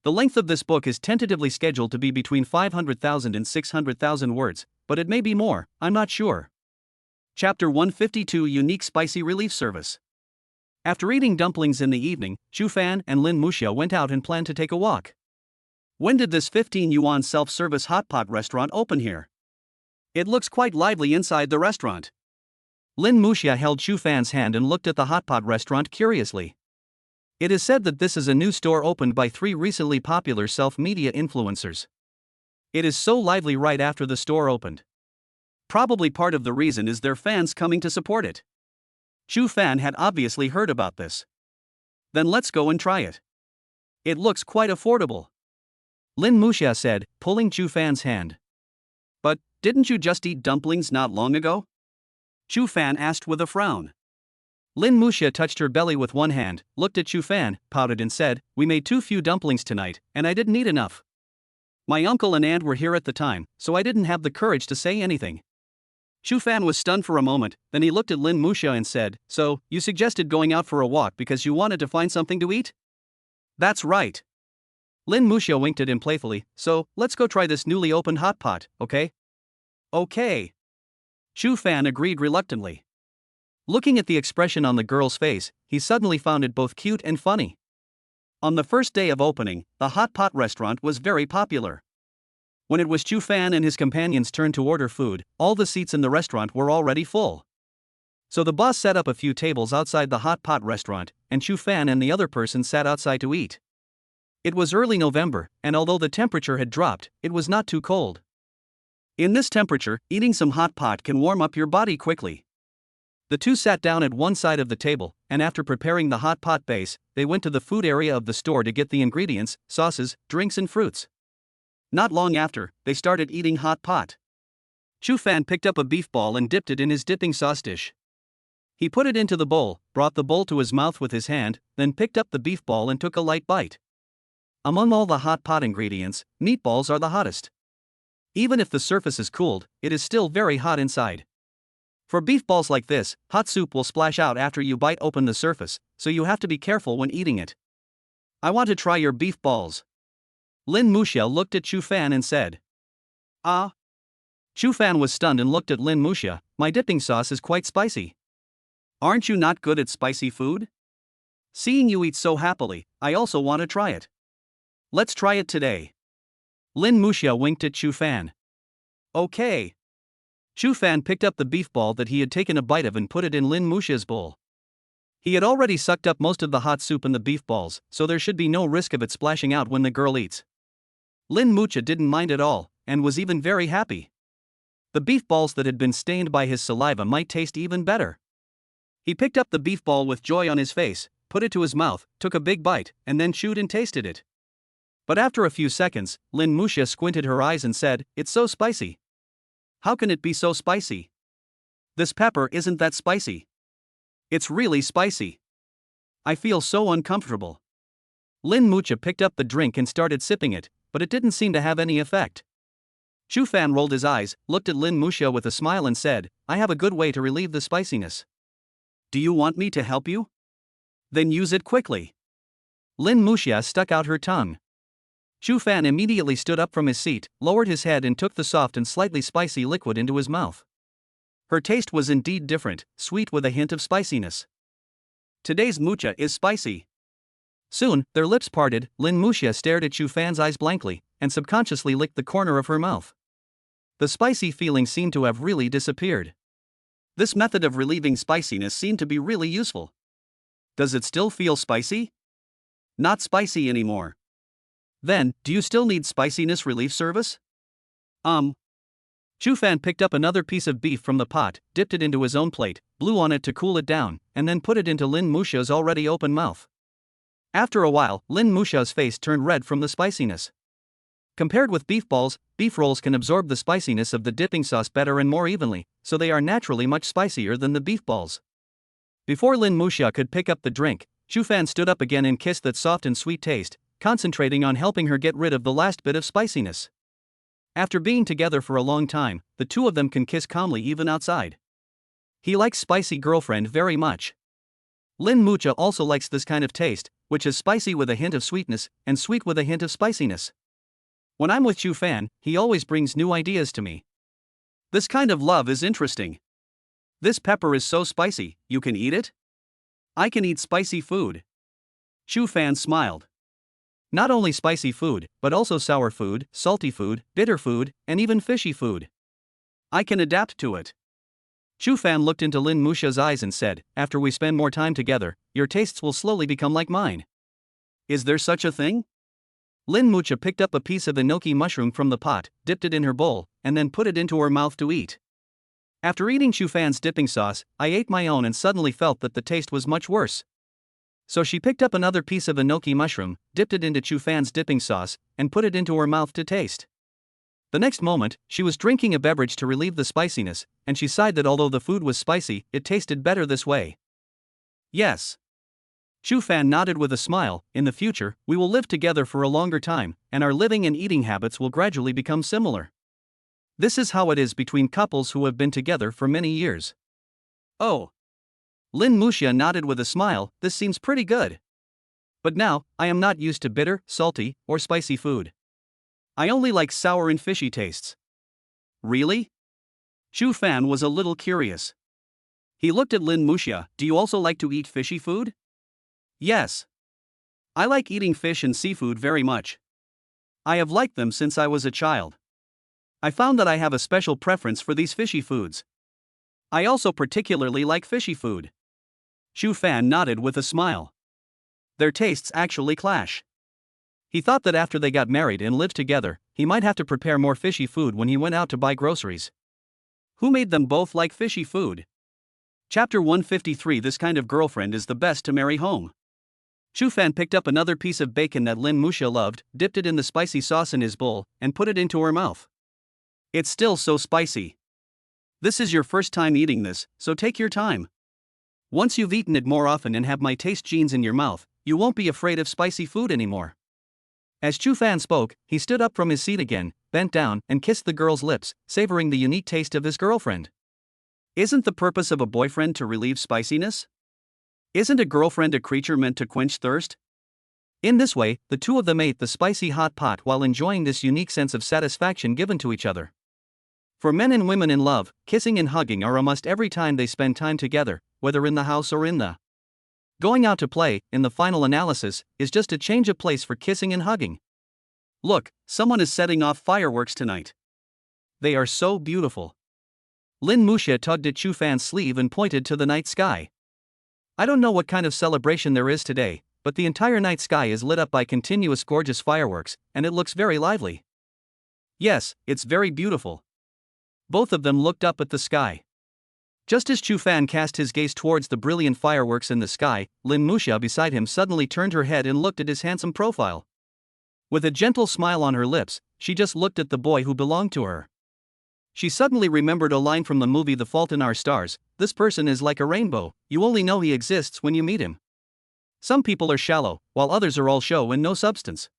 The length of this book is tentatively scheduled to be between 500,000 and 600,000 words, but it may be more, I'm not sure. Chapter 152 Unique Spicy Relief Service. After eating dumplings in the evening, Chu Fan and Lin Muxia went out and planned to take a walk. When did this 15 yuan self-service hot pot restaurant open here? It looks quite lively inside the restaurant. Lin Muxia held Chu Fan's hand and looked at the hot pot restaurant curiously. It is said that this is a new store opened by 3 recently popular self-media influencers. It is so lively right after the store opened. Probably part of the reason is their fans coming to support it. Chu Fan had obviously heard about this. Then let's go and try it. It looks quite affordable. Lin Muxia said, pulling Chu Fan's hand. But, didn't you just eat dumplings not long ago? Chu Fan asked with a frown. Lin Muxia touched her belly with one hand, looked at Chu Fan, pouted and said, we made too few dumplings tonight, and I didn't eat enough. My uncle and aunt were here at the time, so I didn't have the courage to say anything. Chu Fan was stunned for a moment, then he looked at Lin Muxia and said, so, you suggested going out for a walk because you wanted to find something to eat? That's right. Lin Muxia winked at him playfully, so, let's go try this newly opened hot pot, okay? Okay. Chu Fan agreed reluctantly. Looking at the expression on the girl's face, he suddenly found it both cute and funny. On the first day of opening, the hot pot restaurant was very popular. When it was Chu Fan and his companions' turn to order food, all the seats in the restaurant were already full. So the boss set up a few tables outside the hot pot restaurant, and Chu Fan and the other person sat outside to eat. It was early November, and although the temperature had dropped, it was not too cold. In this temperature, eating some hot pot can warm up your body quickly. The two sat down at one side of the table, and after preparing the hot pot base, they went to the food area of the store to get the ingredients, sauces, drinks and fruits. Not long after, they started eating hot pot. Chu Fan picked up a beef ball and dipped it in his dipping sauce dish. He put it into the bowl, brought the bowl to his mouth with his hand, then picked up the beef ball and took a light bite. Among all the hot pot ingredients, meatballs are the hottest. Even if the surface is cooled, it is still very hot inside. For beef balls like this, hot soup will splash out after you bite open the surface, so you have to be careful when eating it. I want to try your beef balls. Lin Muxia looked at Chu Fan and said. Ah. Chu Fan was stunned and looked at Lin Muxia. My dipping sauce is quite spicy. Aren't you not good at spicy food? Seeing you eat so happily, I also want to try it. Let's try it today. Lin Muxia winked at Chu Fan. Okay. Chu Fan picked up the beef ball that he had taken a bite of and put it in Lin Muxia's bowl. He had already sucked up most of the hot soup in the beef balls, so there should be no risk of it splashing out when the girl eats. Lin Muxia didn't mind at all, and was even very happy. The beef balls that had been stained by his saliva might taste even better. He picked up the beef ball with joy on his face, put it to his mouth, took a big bite, and then chewed and tasted it. But after a few seconds, Lin Muxia squinted her eyes and said, "It's so spicy. How can it be so spicy? This pepper isn't that spicy. It's really spicy. I feel so uncomfortable." Lin Muxia picked up the drink and started sipping it, but it didn't seem to have any effect. Chu Fan rolled his eyes, looked at Lin Muxia with a smile and said, "I have a good way to relieve the spiciness. Do you want me to help you? Then use it quickly." Lin Muxia stuck out her tongue. Chu Fan immediately stood up from his seat, lowered his head and took the soft and slightly spicy liquid into his mouth. Her taste was indeed different, sweet with a hint of spiciness. Today's Muxia is spicy. Soon, their lips parted. Lin Muxia stared at Chu Fan's eyes blankly, and subconsciously licked the corner of her mouth. The spicy feeling seemed to have really disappeared. This method of relieving spiciness seemed to be really useful. Does it still feel spicy? Not spicy anymore. Then, do you still need spiciness relief service? Chu Fan picked up another piece of beef from the pot, dipped it into his own plate, blew on it to cool it down, and then put it into Lin Muxia's already open mouth. After a while, Lin Muxia's face turned red from the spiciness. Compared with beef balls, beef rolls can absorb the spiciness of the dipping sauce better and more evenly, so they are naturally much spicier than the beef balls. Before Lin Muxia could pick up the drink, Chu Fan stood up again and kissed that soft and sweet taste, concentrating on helping her get rid of the last bit of spiciness. After being together for a long time, the two of them can kiss calmly even outside. He likes spicy girlfriend very much. Lin Muxia also likes this kind of taste, which is spicy with a hint of sweetness, and sweet with a hint of spiciness. When I'm with Chu Fan, he always brings new ideas to me. This kind of love is interesting. This pepper is so spicy, you can eat it? I can eat spicy food. Chu Fan smiled. Not only spicy food, but also sour food, salty food, bitter food, and even fishy food. I can adapt to it. Chu Fan looked into Lin Muxia's eyes and said, "After we spend more time together, your tastes will slowly become like mine." Is there such a thing? Lin Muxia picked up a piece of enoki mushroom from the pot, dipped it in her bowl, and then put it into her mouth to eat. After eating Chu Fan's dipping sauce, I ate my own and suddenly felt that the taste was much worse. So she picked up another piece of enoki mushroom, dipped it into Chu Fan's dipping sauce, and put it into her mouth to taste. The next moment, she was drinking a beverage to relieve the spiciness, and she sighed that although the food was spicy, it tasted better this way. Yes. Chu Fan nodded with a smile. In the future, we will live together for a longer time, and our living and eating habits will gradually become similar. This is how it is between couples who have been together for many years. Oh. Lin Muxia nodded with a smile. This seems pretty good. But now, I am not used to bitter, salty, or spicy food. I only like sour and fishy tastes. Really? Chu Fan was a little curious. He looked at Lin Muxia. Do you also like to eat fishy food? Yes. I like eating fish and seafood very much. I have liked them since I was a child. I found that I have a special preference for these fishy foods. I also particularly like fishy food. Chu Fan nodded with a smile. Their tastes actually clash. He thought that after they got married and lived together, he might have to prepare more fishy food when he went out to buy groceries. Who made them both like fishy food? Chapter 153. This kind of girlfriend is the best to marry home. Chu Fan picked up another piece of bacon that Lin Muxia loved, dipped it in the spicy sauce in his bowl, and put it into her mouth. It's still so spicy. This is your first time eating this, so take your time. Once you've eaten it more often and have my taste genes in your mouth, you won't be afraid of spicy food anymore. As Chu Fan spoke, he stood up from his seat again, bent down, and kissed the girl's lips, savoring the unique taste of his girlfriend. Isn't the purpose of a boyfriend to relieve spiciness? Isn't a girlfriend a creature meant to quench thirst? In this way, the two of them ate the spicy hot pot while enjoying this unique sense of satisfaction given to each other. For men and women in love, kissing and hugging are a must every time they spend time together, whether in the house or in the going out to play. In the final analysis, is just a change of place for kissing and hugging. Look, someone is setting off fireworks tonight. They are so beautiful. Lin Muxia tugged at Chu Fan's sleeve and pointed to the night sky. I don't know what kind of celebration there is today, but the entire night sky is lit up by continuous gorgeous fireworks, and it looks very lively. Yes, it's very beautiful. Both of them looked up at the sky. Just as Chu Fan cast his gaze towards the brilliant fireworks in the sky, Lin Muxia beside him suddenly turned her head and looked at his handsome profile. With a gentle smile on her lips, she just looked at the boy who belonged to her. She suddenly remembered a line from the movie The Fault in Our Stars. This person is like a rainbow, you only know he exists when you meet him. Some people are shallow, while others are all show and no substance.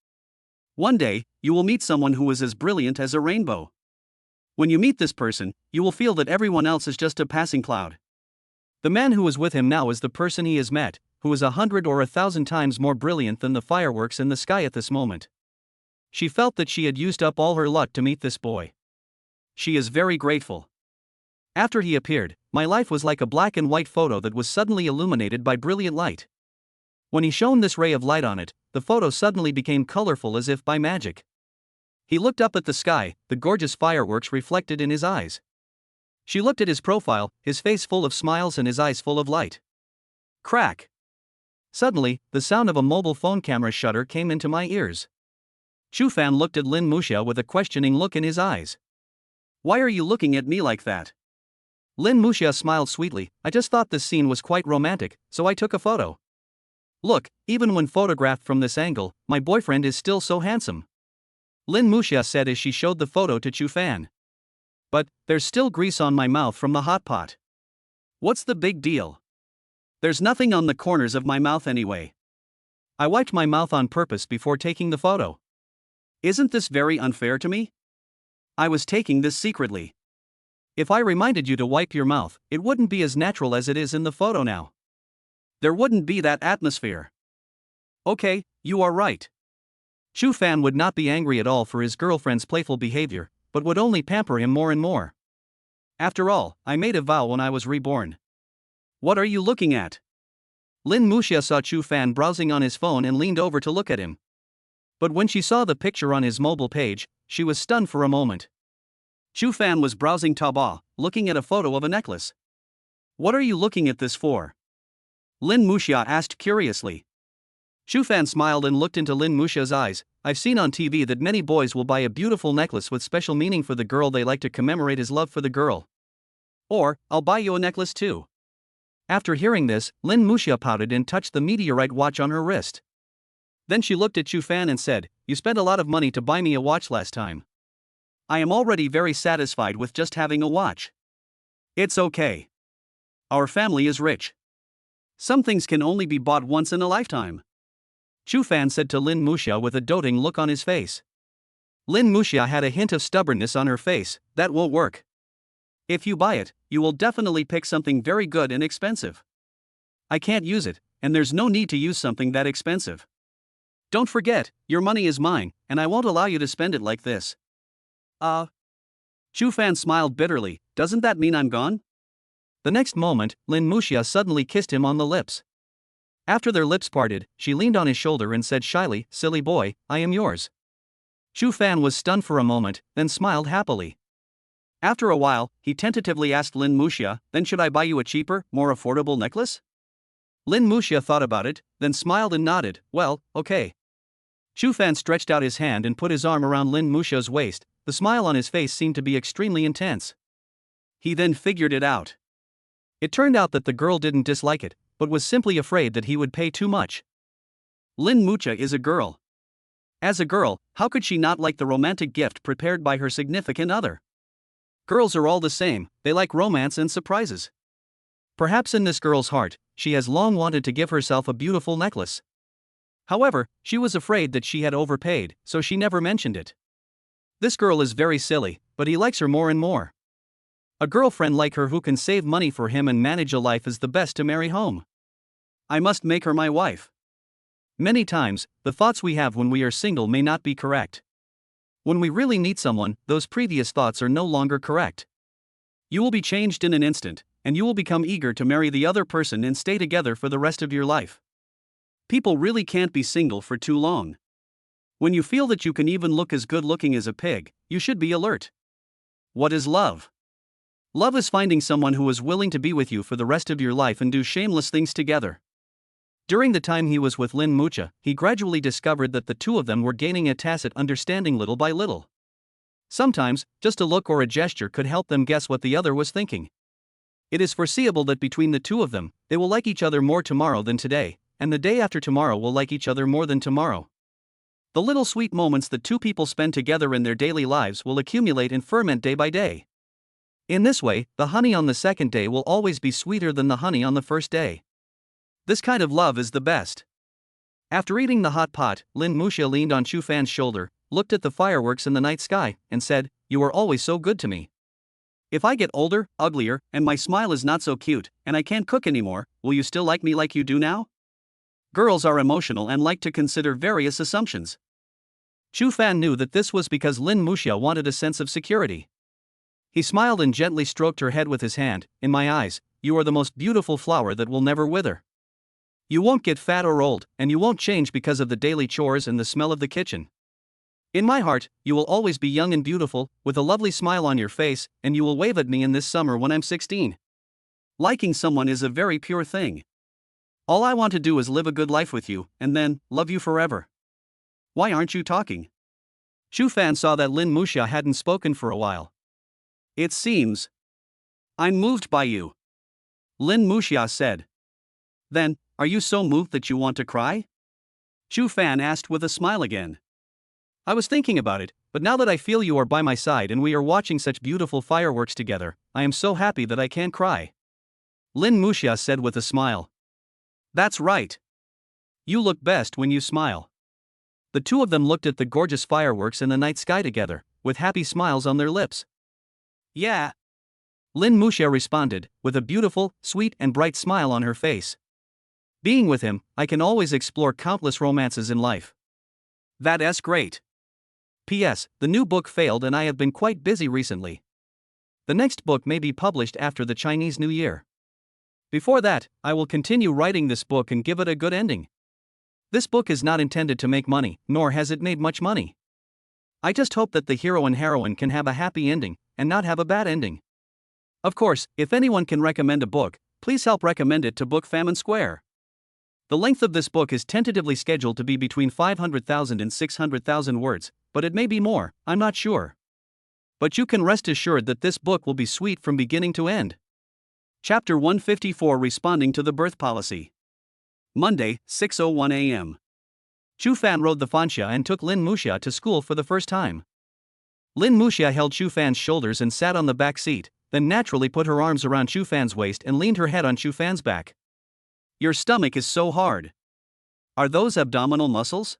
One day, you will meet someone who is as brilliant as a rainbow. When you meet this person, you will feel that everyone else is just a passing cloud. The man who is with him now is the person he has met, who is 100 or 1,000 times more brilliant than the fireworks in the sky at this moment. She felt that she had used up all her luck to meet this boy. She is very grateful. After he appeared, my life was like a black and white photo that was suddenly illuminated by brilliant light. When he shone this ray of light on it, the photo suddenly became colorful as if by magic. He looked up at the sky, the gorgeous fireworks reflected in his eyes. She looked at his profile, his face full of smiles and his eyes full of light. Crack! Suddenly, the sound of a mobile phone camera shutter came into my ears. Chu Fan looked at Lin Muxia with a questioning look in his eyes. Why are you looking at me like that? Lin Muxia smiled sweetly. I just thought this scene was quite romantic, so I took a photo. Look, even when photographed from this angle, my boyfriend is still so handsome. Lin Muxia said as she showed the photo to Chu Fan. But, there's still grease on my mouth from the hot pot. What's the big deal? There's nothing on the corners of my mouth anyway. I wiped my mouth on purpose before taking the photo. Isn't this very unfair to me? I was taking this secretly. If I reminded you to wipe your mouth, it wouldn't be as natural as it is in the photo now. There wouldn't be that atmosphere. Okay, you are right. Chu Fan would not be angry at all for his girlfriend's playful behavior, but would only pamper him more and more. After all, I made a vow when I was reborn. What are you looking at? Lin Muxia saw Chu Fan browsing on his phone and leaned over to look at him. But when she saw the picture on his mobile page, she was stunned for a moment. Chu Fan was browsing Taobao, looking at a photo of a necklace. What are you looking at this for? Lin Muxia asked curiously. Chu Fan smiled and looked into Lin Muxia's eyes. I've seen on TV that many boys will buy a beautiful necklace with special meaning for the girl they like to commemorate his love for the girl. Or, I'll buy you a necklace too. After hearing this, Lin Muxia pouted and touched the meteorite watch on her wrist. Then she looked at Chu Fan and said, You spent a lot of money to buy me a watch last time. I am already very satisfied with just having a watch. It's okay. Our family is rich. Some things can only be bought once in a lifetime. Chu Fan said to Lin Muxia with a doting look on his face. Lin Muxia had a hint of stubbornness on her face. That won't work. If you buy it, you will definitely pick something very good and expensive. I can't use it, and there's no need to use something that expensive. Don't forget, your money is mine, and I won't allow you to spend it like this. Chu Fan smiled bitterly. Doesn't that mean I'm gone? The next moment, Lin Muxia suddenly kissed him on the lips. After their lips parted, she leaned on his shoulder and said shyly, "Silly boy, I am yours." Chu Fan was stunned for a moment, then smiled happily. After a while, he tentatively asked Lin Muxia, "Then should I buy you a cheaper, more affordable necklace?" Lin Muxia thought about it, then smiled and nodded, "Well, okay." Chu Fan stretched out his hand and put his arm around Lin Muxia's waist. The smile on his face seemed to be extremely intense. He then figured it out. It turned out that the girl didn't dislike it, but was simply afraid that he would pay too much. Lin Muxia is a girl. As a girl, how could she not like the romantic gift prepared by her significant other? Girls are all the same, they like romance and surprises. Perhaps in this girl's heart, she has long wanted to give herself a beautiful necklace. However, she was afraid that she had overpaid, so she never mentioned it. This girl is very silly, but he likes her more and more. A girlfriend like her who can save money for him and manage a life is the best to marry home. I must make her my wife. Many times, the thoughts we have when we are single may not be correct. When we really need someone, those previous thoughts are no longer correct. You will be changed in an instant, and you will become eager to marry the other person and stay together for the rest of your life. People really can't be single for too long. When you feel that you can even look as good looking as a pig, you should be alert. What is love? Love is finding someone who is willing to be with you for the rest of your life and do shameless things together. During the time he was with Lin Muxia, he gradually discovered that the two of them were gaining a tacit understanding little by little. Sometimes, just a look or a gesture could help them guess what the other was thinking. It is foreseeable that between the two of them, they will like each other more tomorrow than today, and the day after tomorrow will like each other more than tomorrow. The little sweet moments that two people spend together in their daily lives will accumulate and ferment day by day. In this way, the honey on the second day will always be sweeter than the honey on the first day. This kind of love is the best. After eating the hot pot, Lin Muxia leaned on Chu Fan's shoulder, looked at the fireworks in the night sky, and said, "You are always so good to me. If I get older, uglier, and my smile is not so cute, and I can't cook anymore, will you still like me like you do now?" Girls are emotional and like to consider various assumptions. Chu Fan knew that this was because Lin Muxia wanted a sense of security. He smiled and gently stroked her head with his hand. "In my eyes, you are the most beautiful flower that will never wither. You won't get fat or old, and you won't change because of the daily chores and the smell of the kitchen. In my heart, you will always be young and beautiful, with a lovely smile on your face, and you will wave at me in this summer when I'm 16. Liking someone is a very pure thing. All I want to do is live a good life with you, and then, love you forever. Why aren't you talking?" Chu Fan saw that Lin Muxia hadn't spoken for a while. "It seems I'm moved by you," Lin Muxia said. "Then, are you so moved that you want to cry?" Chu Fan asked with a smile again. "I was thinking about it, but now that I feel you are by my side and we are watching such beautiful fireworks together, I am so happy that I can't cry," Lin Muxia said with a smile. "That's right. You look best when you smile." The two of them looked at the gorgeous fireworks in the night sky together, with happy smiles on their lips. "Yeah," Lin Muxia responded, with a beautiful, sweet and bright smile on her face. "Being with him, I can always explore countless romances in life. That's great. P.S. The new book failed and I have been quite busy recently. The next book may be published after the Chinese New Year. Before that, I will continue writing this book and give it a good ending. This book is not intended to make money, nor has it made much money. I just hope that the hero and heroine can have a happy ending, and not have a bad ending. Of course, if anyone can recommend a book, please help recommend it to Book Famine Square. The length of this book is tentatively scheduled to be between 500,000 and 600,000 words, but it may be more, I'm not sure. But you can rest assured that this book will be sweet from beginning to end. Chapter 154, Responding to the Birth Policy. Monday, 6:01 a.m. Chu Fan rode the Fanxia and took Lin Muxia to school for the first time. Lin Muxia held Chu Fan's shoulders and sat on the back seat, then naturally put her arms around Chu Fan's waist and leaned her head on Chu Fan's back. "Your stomach is so hard. Are those abdominal muscles?"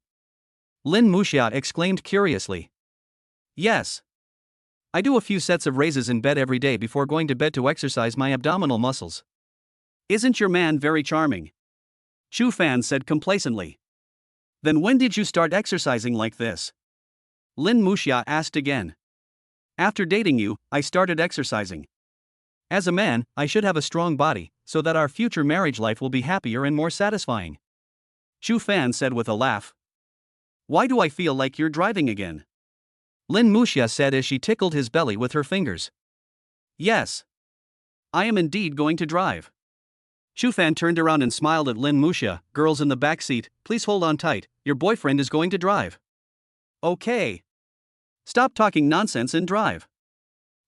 Lin Muxia exclaimed curiously. "Yes. I do a few sets of raises in bed every day before going to bed to exercise my abdominal muscles." "Isn't your man very charming?" Chu Fan said complacently. "Then when did you start exercising like this?" Lin Muxia asked again. "After dating you, I started exercising." As a man, I should have a strong body, so that our future marriage life will be happier and more satisfying. Chu Fan said with a laugh. Why do I feel like you're driving again? Lin Muxia said as she tickled his belly with her fingers. Yes. I am indeed going to drive. Chu Fan turned around and smiled at Lin Muxia. Girls in the back seat, please hold on tight, your boyfriend is going to drive. Okay. Stop talking nonsense and drive.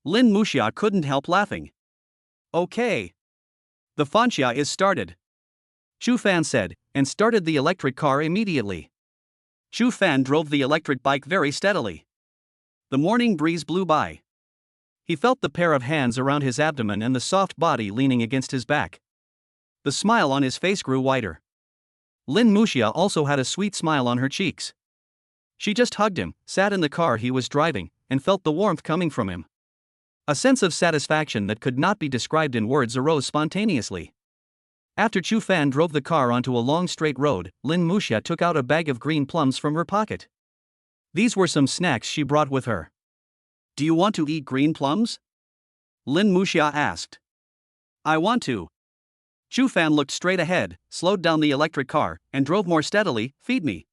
Lin Muxia couldn't help laughing. Okay. The Fanxia is started. Chu Fan said, and started the electric car immediately. Chu Fan drove the electric bike very steadily. The morning breeze blew by. He felt the pair of hands around his abdomen and the soft body leaning against his back. The smile on his face grew wider. Lin Muxia also had a sweet smile on her cheeks. She just hugged him, sat in the car he was driving, and felt the warmth coming from him. A sense of satisfaction that could not be described in words arose spontaneously. After Chu Fan drove the car onto a long straight road, Lin Muxia took out a bag of green plums from her pocket. These were some snacks she brought with her. Do you want to eat green plums? Lin Muxia asked. I want to. Chu Fan looked straight ahead, slowed down the electric car, and drove more steadily. Feed me.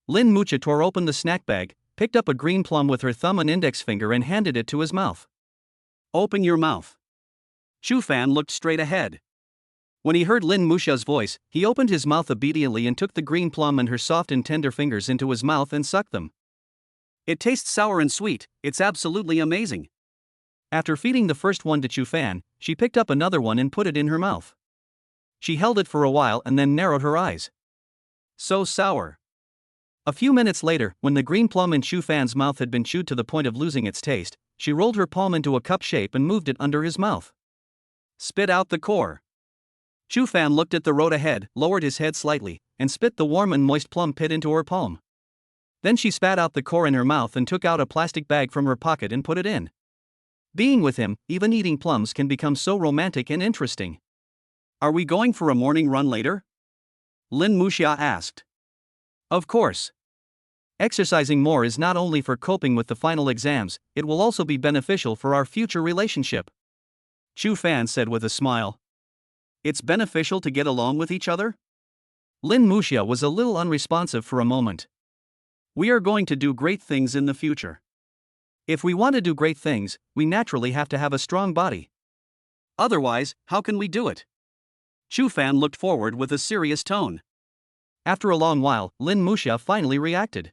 Lin Muxia tore open the snack bag, picked up a green plum with her thumb and index finger and handed it to his mouth. Open your mouth. Chu Fan looked straight ahead. When he heard Lin Muxia's voice, he opened his mouth obediently and took the green plum and her soft and tender fingers into his mouth and sucked them. It tastes sour and sweet, it's absolutely amazing. After feeding the first one to Chu Fan, she picked up another one and put it in her mouth. She held it for a while and then narrowed her eyes. So sour. A few minutes later, when the green plum in Chu Fan's mouth had been chewed to the point of losing its taste, she rolled her palm into a cup shape and moved it under his mouth. Spit out the core. Chu Fan looked at the road ahead, lowered his head slightly, and spit the warm and moist plum pit into her palm. Then she spat out the core in her mouth and took out a plastic bag from her pocket and put it in. Being with him, even eating plums can become so romantic and interesting. Are we going for a morning run later? Lin Muxia asked. Of course. Exercising more is not only for coping with the final exams, it will also be beneficial for our future relationship. Chu Fan said with a smile. It's beneficial to get along with each other? Lin Muxia was a little unresponsive for a moment. We are going to do great things in the future. If we want to do great things, we naturally have to have a strong body. Otherwise, how can we do it? Chu Fan looked forward with a serious tone. After a long while, Lin Muxia finally reacted.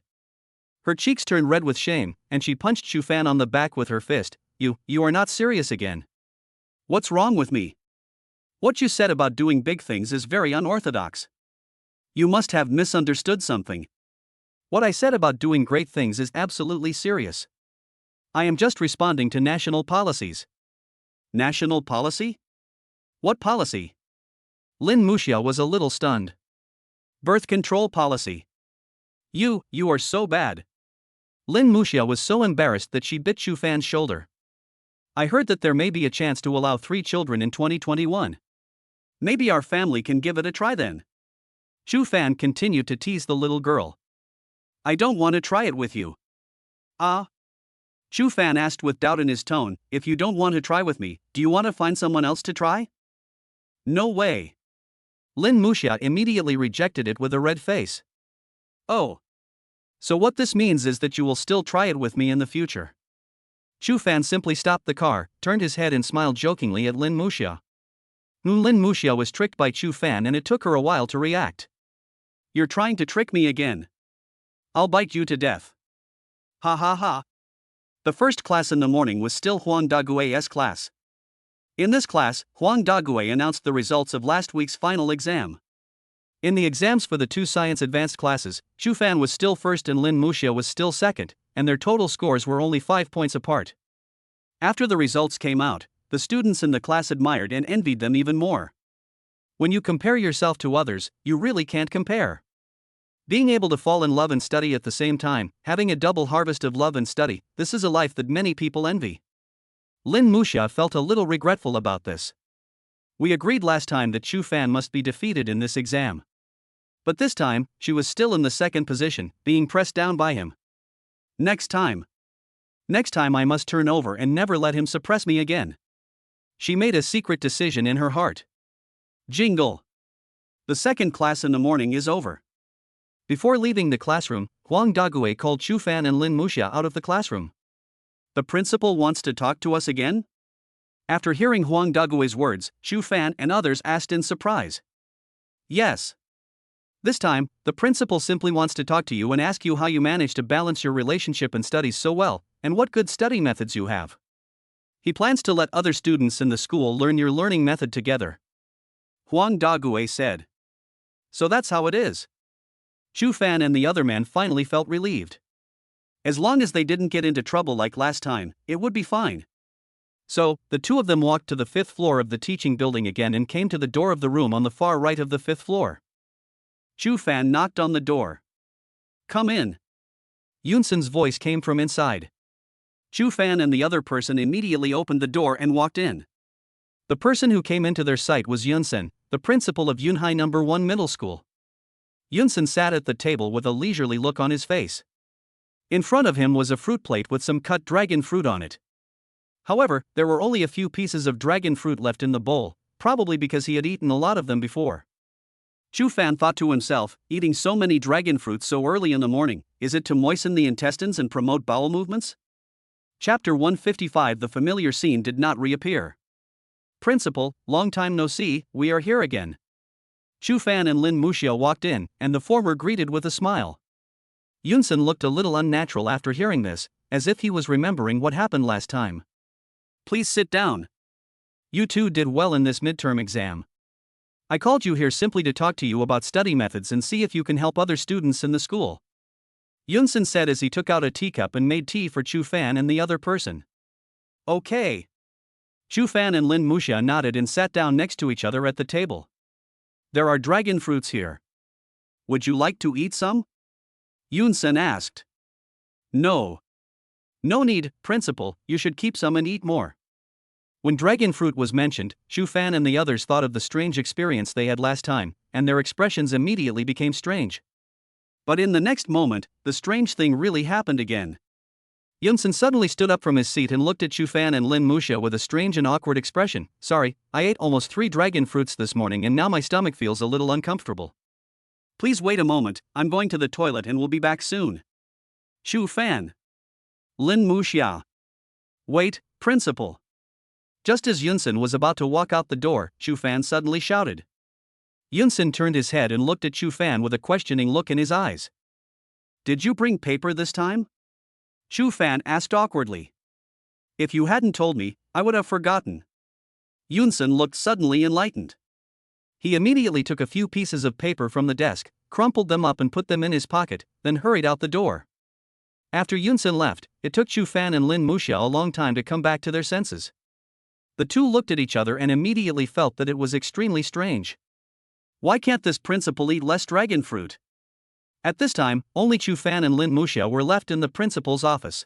Her cheeks turned red with shame, and she punched Chu Fan on the back with her fist. You are not serious again. What's wrong with me? What you said about doing big things is very unorthodox. You must have misunderstood something. What I said about doing great things is absolutely serious. I am just responding to national policies. National policy? What policy? Lin Muxia was a little stunned. Birth control policy. You are so bad. Lin Muxia was so embarrassed that she bit Chu Fan's shoulder. I heard that there may be a chance to allow 3 children in 2021. Maybe our family can give it a try then. Chu Fan continued to tease the little girl. I don't want to try it with you. Ah? Chu Fan asked with doubt in his tone, if you don't want to try with me, do you want to find someone else to try? No way. Lin Muxia immediately rejected it with a red face. Oh. So what this means is that you will still try it with me in the future. Chu Fan simply stopped the car, turned his head and smiled jokingly at Lin Muxia. Lin Muxia was tricked by Chu Fan and it took her a while to react. You're trying to trick me again. I'll bite you to death. Ha ha ha. The first class in the morning was still Huang Dagui's class. In this class, Huang Dagui announced the results of last week's final exam. In the exams for the 2 science advanced classes, Chu Fan was still first and Lin Muxia was still second, and their total scores were only 5 points apart. After the results came out, the students in the class admired and envied them even more. When you compare yourself to others, you really can't compare. Being able to fall in love and study at the same time, having a double harvest of love and study, this is a life that many people envy. Lin Muxia felt a little regretful about this. We agreed last time that Chu Fan must be defeated in this exam. But this time, she was still in the second position, being pressed down by him. Next time I must turn over and never let him suppress me again. She made a secret decision in her heart. Jingle. The second class in the morning is over. Before leaving the classroom, Huang Dagui called Chu Fan and Lin Muxia out of the classroom. The principal wants to talk to us again? After hearing Huang Dagui's words, Chu Fan and others asked in surprise. Yes. This time, the principal simply wants to talk to you and ask you how you manage to balance your relationship and studies so well, and what good study methods you have. He plans to let other students in the school learn your learning method together. Huang Dagui said. So that's how it is. Chu Fan and the other man finally felt relieved. As long as they didn't get into trouble like last time, it would be fine. So, the two of them walked to the 5th floor of the teaching building again and came to the door of the room on the far right of the 5th floor. Chu Fan knocked on the door. Come in. Yunsen's voice came from inside. Chu Fan and the other person immediately opened the door and walked in. The person who came into their sight was Yunsen, the principal of Yunhai No. 1 Middle School. Yunsen sat at the table with a leisurely look on his face. In front of him was a fruit plate with some cut dragon fruit on it. However, there were only a few pieces of dragon fruit left in the bowl, probably because he had eaten a lot of them before. Chu Fan thought to himself, eating so many dragon fruits so early in the morning, is it to moisten the intestines and promote bowel movements? Chapter 155. The familiar scene did not reappear. Principal, long time no see, we are here again. Chu Fan and Lin Muxia walked in, and the former greeted with a smile. Yunsen looked a little unnatural after hearing this, as if he was remembering what happened last time. Please sit down. You two did well in this midterm exam. I called you here simply to talk to you about study methods and see if you can help other students in the school. Yunsen said as he took out a teacup and made tea for Chu Fan and the other person. Okay. Chu Fan and Lin Muxia nodded and sat down next to each other at the table. There are dragon fruits here. Would you like to eat some? Yunsen asked. No. No need, principal, you should keep some and eat more. When dragon fruit was mentioned, Chu Fan and the others thought of the strange experience they had last time, and their expressions immediately became strange. But in the next moment, the strange thing really happened again. Yunsen suddenly stood up from his seat and looked at Chu Fan and Lin Muxia with a strange and awkward expression. Sorry, I ate almost 3 dragon fruits this morning and now my stomach feels a little uncomfortable. Please wait a moment, I'm going to the toilet and will be back soon. Chu Fan. Lin Muxia. Wait, principal. Just as Yunsen was about to walk out the door, Chu Fan suddenly shouted. Yunsen turned his head and looked at Chu Fan with a questioning look in his eyes. Did you bring paper this time? Chu Fan asked awkwardly. If you hadn't told me, I would have forgotten. Yunsen looked suddenly enlightened. He immediately took a few pieces of paper from the desk, crumpled them up and put them in his pocket, then hurried out the door. After Yunsen left, it took Chu Fan and Lin Muxia a long time to come back to their senses. The two looked at each other and immediately felt that it was extremely strange. Why can't this principal eat less dragon fruit? At this time, only Chu Fan and Lin Muxia were left in the principal's office.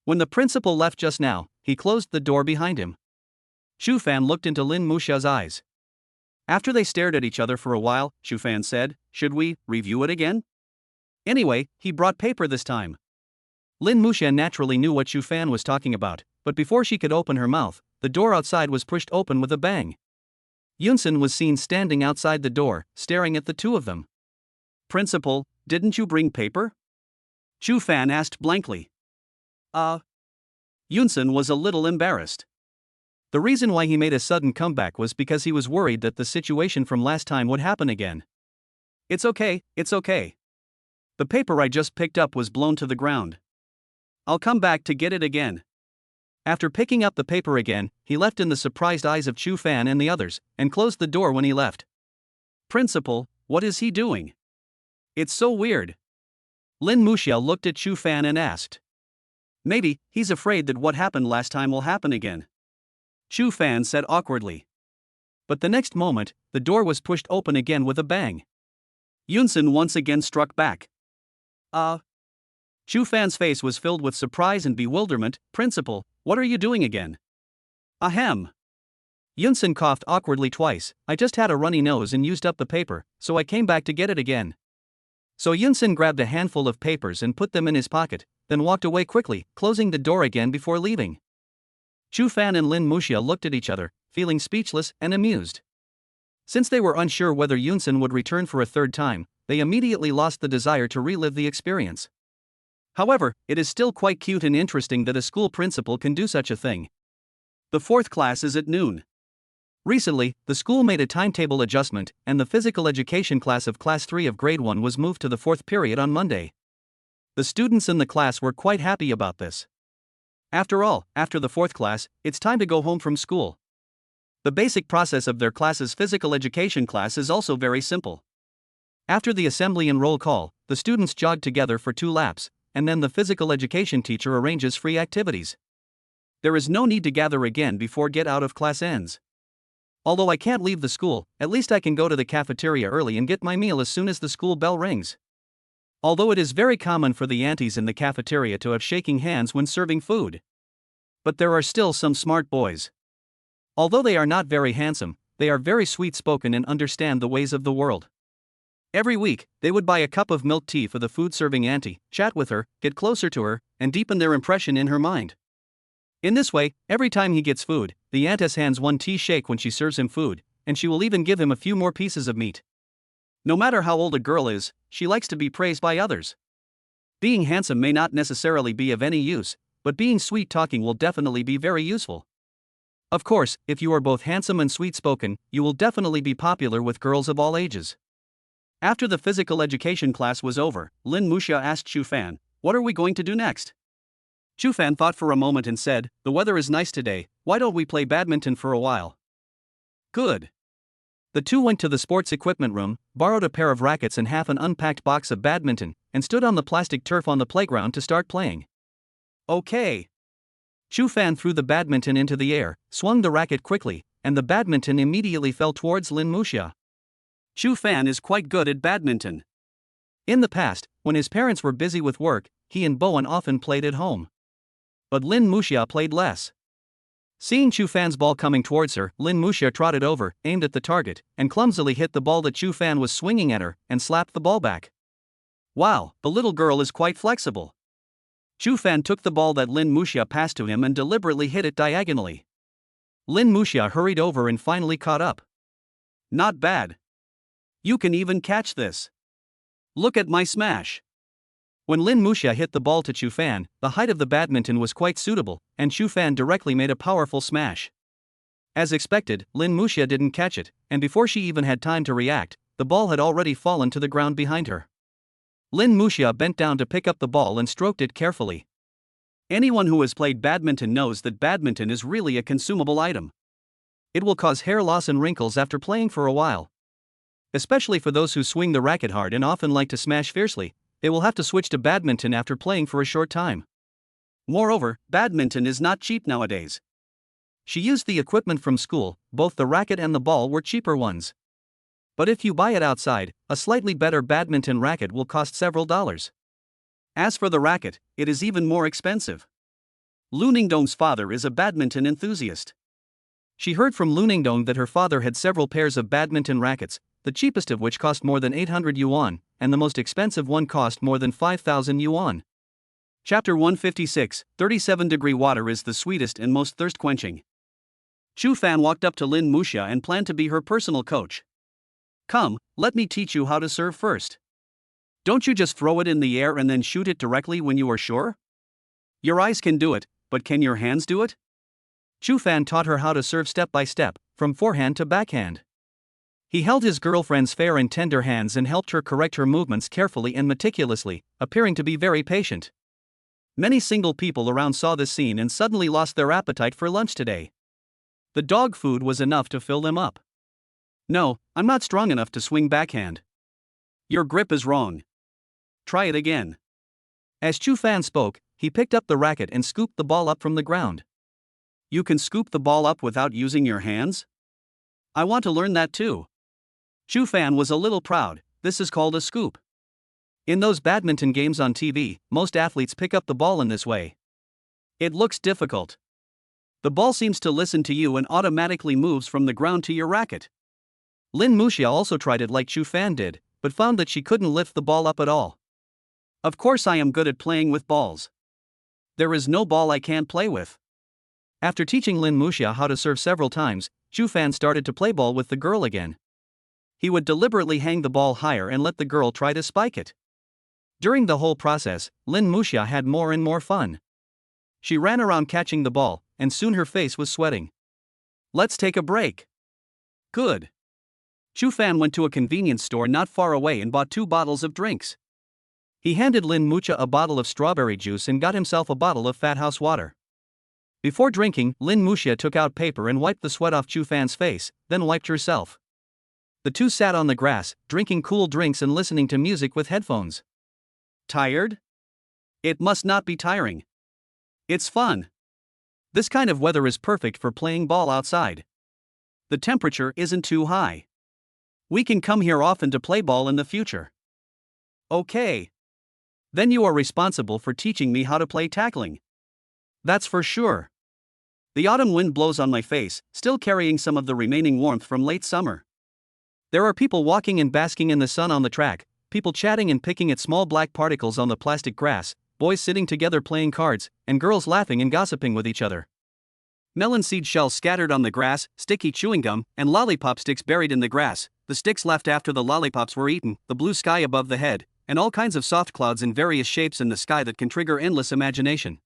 When the principal left just now, he closed the door behind him. Chu Fan looked into Lin Muxia's eyes. After they stared at each other for a while, Chu Fan said, should we review it again? Anyway, he brought paper this time. Lin Muxia naturally knew what Chu Fan was talking about, but before she could open her mouth, the door outside was pushed open with a bang. Yunsen was seen standing outside the door, staring at the two of them. Principal, didn't you bring paper? Chu Fan asked blankly. Yunsen was a little embarrassed. The reason why he made a sudden comeback was because he was worried that the situation from last time would happen again. It's okay, it's okay. The paper I just picked up was blown to the ground. I'll come back to get it again. After picking up the paper again, he left in the surprised eyes of Chu Fan and the others, and closed the door when he left. Principal, what is he doing? It's so weird. Lin Muxia looked at Chu Fan and asked. Maybe, he's afraid that what happened last time will happen again. Chu Fan said awkwardly. But the next moment, the door was pushed open again with a bang. Yunsen once again struck back. Chu Fan's face was filled with surprise and bewilderment. Principal, what are you doing again? Ahem. Yunsen coughed awkwardly twice. I just had a runny nose and used up the paper, so I came back to get it again. So Yunsen grabbed a handful of papers and put them in his pocket, then walked away quickly, closing the door again before leaving. Chu Fan and Lin Muxia looked at each other, feeling speechless and amused. Since they were unsure whether Yunsun would return for a third time, they immediately lost the desire to relive the experience. However, it is still quite cute and interesting that a school principal can do such a thing. The fourth class is at noon. Recently, the school made a timetable adjustment, and the physical education class of Class 3 of Grade 1 was moved to the fourth period on Monday. The students in the class were quite happy about this. After all, after the fourth class, it's time to go home from school. The basic process of their class's physical education class is also very simple. After the assembly and roll call, the students jog together for 2 laps, and then the physical education teacher arranges free activities. There is no need to gather again before get out of class ends. Although I can't leave the school, at least I can go to the cafeteria early and get my meal as soon as the school bell rings. Although it is very common for the aunties in the cafeteria to have shaking hands when serving food. But there are still some smart boys. Although they are not very handsome, they are very sweet-spoken and understand the ways of the world. Every week, they would buy a cup of milk tea for the food-serving auntie, chat with her, get closer to her, and deepen their impression in her mind. In this way, every time he gets food, the auntess hands one tea shake when she serves him food, and she will even give him a few more pieces of meat. No matter how old a girl is, she likes to be praised by others. Being handsome may not necessarily be of any use, but being sweet-talking will definitely be very useful. Of course, if you are both handsome and sweet-spoken, you will definitely be popular with girls of all ages. After the physical education class was over, Lin Muxia asked Chu Fan, "What are we going to do next?" Chu Fan thought for a moment and said, "The weather is nice today, why don't we play badminton for a while?" Good. The two went to the sports equipment room, borrowed a pair of rackets and half an unpacked box of badminton, and stood on the plastic turf on the playground to start playing. Okay. Chu Fan threw the badminton into the air, swung the racket quickly, and the badminton immediately fell towards Lin Muxia. Chu Fan is quite good at badminton. In the past, when his parents were busy with work, he and Bowen often played at home. But Lin Muxia played less. Seeing Chu Fan's ball coming towards her, Lin Muxia trotted over, aimed at the target, and clumsily hit the ball that Chu Fan was swinging at her, and slapped the ball back. Wow, the little girl is quite flexible. Chu Fan took the ball that Lin Muxia passed to him and deliberately hit it diagonally. Lin Muxia hurried over and finally caught up. Not bad. You can even catch this. Look at my smash. When Lin Muxia hit the ball to Chu Fan, the height of the badminton was quite suitable, and Chu Fan directly made a powerful smash. As expected, Lin Muxia didn't catch it, and before she even had time to react, the ball had already fallen to the ground behind her. Lin Muxia bent down to pick up the ball and stroked it carefully. Anyone who has played badminton knows that badminton is really a consumable item. It will cause hair loss and wrinkles after playing for a while. Especially for those who swing the racket hard and often like to smash fiercely, they will have to switch to badminton after playing for a short time. Moreover, badminton is not cheap nowadays. She used the equipment from school, both the racket and the ball were cheaper ones. But if you buy it outside, a slightly better badminton racket will cost several dollars. As for the racket, it is even more expensive. Lu Ningdong's father is a badminton enthusiast. She heard from Lu Ningdong that her father had several pairs of badminton rackets, the cheapest of which cost more than 800 yuan, and the most expensive one cost more than 5,000 yuan. Chapter 156, 37-degree water is the sweetest and most thirst-quenching. Chu Fan walked up to Lin Muxia and planned to be her personal coach. Come, let me teach you how to serve first. Don't you just throw it in the air and then shoot it directly when you are sure? Your eyes can do it, but can your hands do it? Chu Fan taught her how to serve step by step, from forehand to backhand. He held his girlfriend's fair and tender hands and helped her correct her movements carefully and meticulously, appearing to be very patient. Many single people around saw this scene and suddenly lost their appetite for lunch today. The dog food was enough to fill them up. No, I'm not strong enough to swing backhand. Your grip is wrong. Try it again. As Chu Fan spoke, he picked up the racket and scooped the ball up from the ground. You can scoop the ball up without using your hands? I want to learn that too. Chu Fan was a little proud. This is called a scoop. In those badminton games on TV, most athletes pick up the ball in this way. It looks difficult. The ball seems to listen to you and automatically moves from the ground to your racket. Lin Muxia also tried it like Chu Fan did, but found that she couldn't lift the ball up at all. Of course I am good at playing with balls. There is no ball I can't play with. After teaching Lin Muxia how to serve several times, Chu Fan started to play ball with the girl again. He would deliberately hang the ball higher and let the girl try to spike it. During the whole process, Lin Muxia had more and more fun. She ran around catching the ball, and soon her face was sweating. Let's take a break. Good. Chu Fan went to a convenience store not far away and bought 2 bottles of drinks. He handed Lin Muxia a bottle of strawberry juice and got himself a bottle of Fat House water. Before drinking, Lin Muxia took out paper and wiped the sweat off Chu Fan's face, then wiped herself. The two sat on the grass, drinking cool drinks and listening to music with headphones. Tired? It must not be tiring. It's fun. This kind of weather is perfect for playing ball outside. The temperature isn't too high. We can come here often to play ball in the future. Okay. Then you are responsible for teaching me how to play tackling. That's for sure. The autumn wind blows on my face, still carrying some of the remaining warmth from late summer. There are people walking and basking in the sun on the track, people chatting and picking at small black particles on the plastic grass, boys sitting together playing cards, and girls laughing and gossiping with each other. Melon seed shells scattered on the grass, sticky chewing gum, and lollipop sticks buried in the grass, the sticks left after the lollipops were eaten, the blue sky above the head, and all kinds of soft clouds in various shapes in the sky that can trigger endless imagination.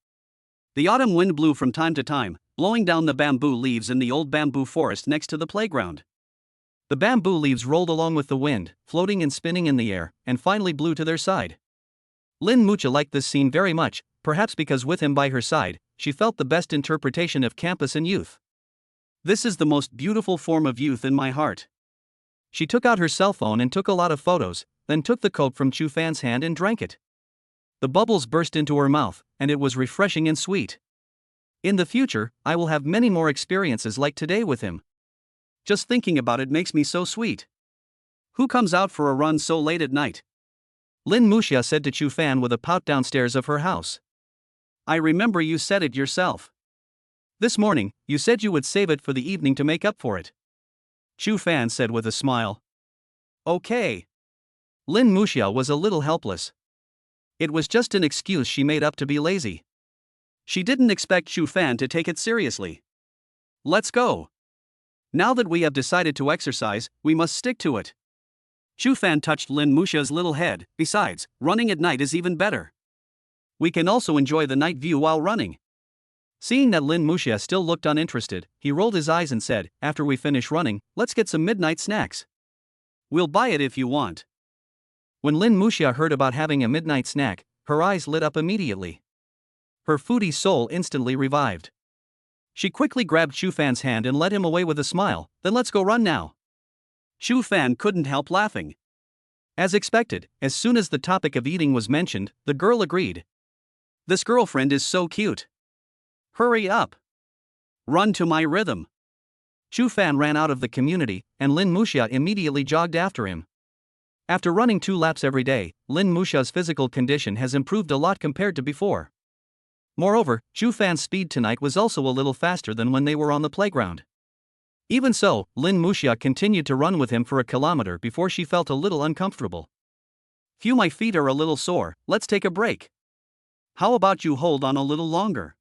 The autumn wind blew from time to time, blowing down the bamboo leaves in the old bamboo forest next to the playground. The bamboo leaves rolled along with the wind, floating and spinning in the air, and finally blew to their side. Lin Muxia liked this scene very much, perhaps because with him by her side, she felt the best interpretation of campus and youth. This is the most beautiful form of youth in my heart. She took out her cell phone and took a lot of photos, then took the coke from Chu Fan's hand and drank it. The bubbles burst into her mouth, and it was refreshing and sweet. In the future, I will have many more experiences like today with him. Just thinking about it makes me so sweet. Who comes out for a run so late at night? Lin Muxia said to Chu Fan with a pout downstairs of her house. I remember you said it yourself. This morning, you said you would save it for the evening to make up for it. Chu Fan said with a smile. Okay. Lin Muxia was a little helpless. It was just an excuse she made up to be lazy. She didn't expect Chu Fan to take it seriously. Let's go. Now that we have decided to exercise, we must stick to it. Chu Fan touched Lin Muxia's little head. Besides, running at night is even better. We can also enjoy the night view while running. Seeing that Lin Muxia still looked uninterested, he rolled his eyes and said, after we finish running, let's get some midnight snacks. We'll buy it if you want. When Lin Muxia heard about having a midnight snack, her eyes lit up immediately. Her foodie soul instantly revived. She quickly grabbed Chu Fan's hand and led him away with a smile. Then let's go run now. Chu Fan couldn't help laughing. As expected, as soon as the topic of eating was mentioned, the girl agreed. This girlfriend is so cute. Hurry up. Run to my rhythm. Chu Fan ran out of the community, and Lin Muxia immediately jogged after him. After running 2 laps every day, Lin Muxia's physical condition has improved a lot compared to before. Moreover, Chu Fan's speed tonight was also a little faster than when they were on the playground. Even so, Lin Muxia continued to run with him for a kilometer before she felt a little uncomfortable. Phew, my feet are a little sore, let's take a break. How about you hold on a little longer?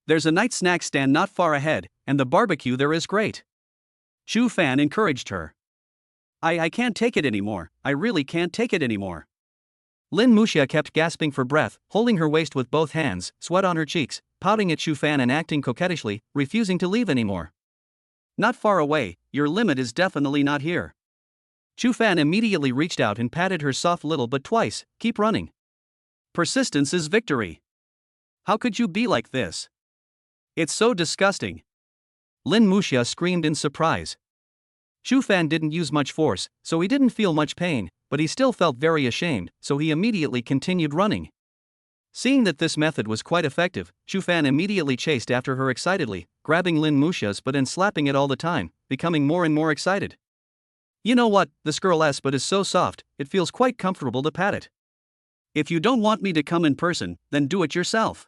There's a night snack stand not far ahead, and the barbecue there is great. Chu Fan encouraged her. I can't take it anymore, I really can't take it anymore. Lin Muxia kept gasping for breath, holding her waist with both hands, sweat on her cheeks, pouting at Chu Fan and acting coquettishly, refusing to leave anymore. Not far away, your limit is definitely not here. Chu Fan immediately reached out and patted her soft little butt twice. Keep running. Persistence is victory. How could you be like this? It's so disgusting. Lin Muxia screamed in surprise. Chu Fan didn't use much force, so he didn't feel much pain, but he still felt very ashamed, so he immediately continued running. Seeing that this method was quite effective, Chu Fan immediately chased after her excitedly, grabbing Lin Muxia's butt and slapping it all the time, becoming more and more excited. You know what, this girl's butt is so soft, it feels quite comfortable to pat it. If you don't want me to come in person, then do it yourself.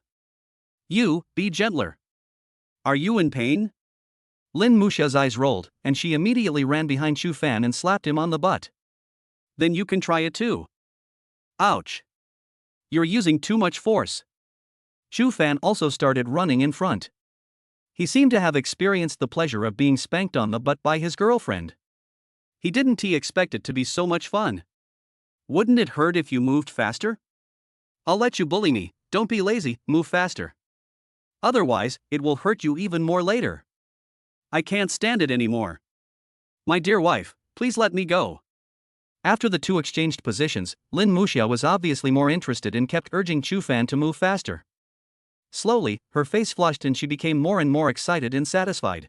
You, be gentler. Are you in pain? Lin Muxia's eyes rolled, and she immediately ran behind Chu Fan and slapped him on the butt. Then you can try it too. Ouch. You're using too much force. Chu Fan also started running in front. He seemed to have experienced the pleasure of being spanked on the butt by his girlfriend. He didn't expect it to be so much fun. Wouldn't it hurt if you moved faster? I'll let you bully me, don't be lazy, move faster. Otherwise, it will hurt you even more later. I can't stand it anymore. My dear wife, please let me go. After the two exchanged positions, Lin Muxia was obviously more interested and kept urging Chu Fan to move faster. Slowly, her face flushed and she became more and more excited and satisfied.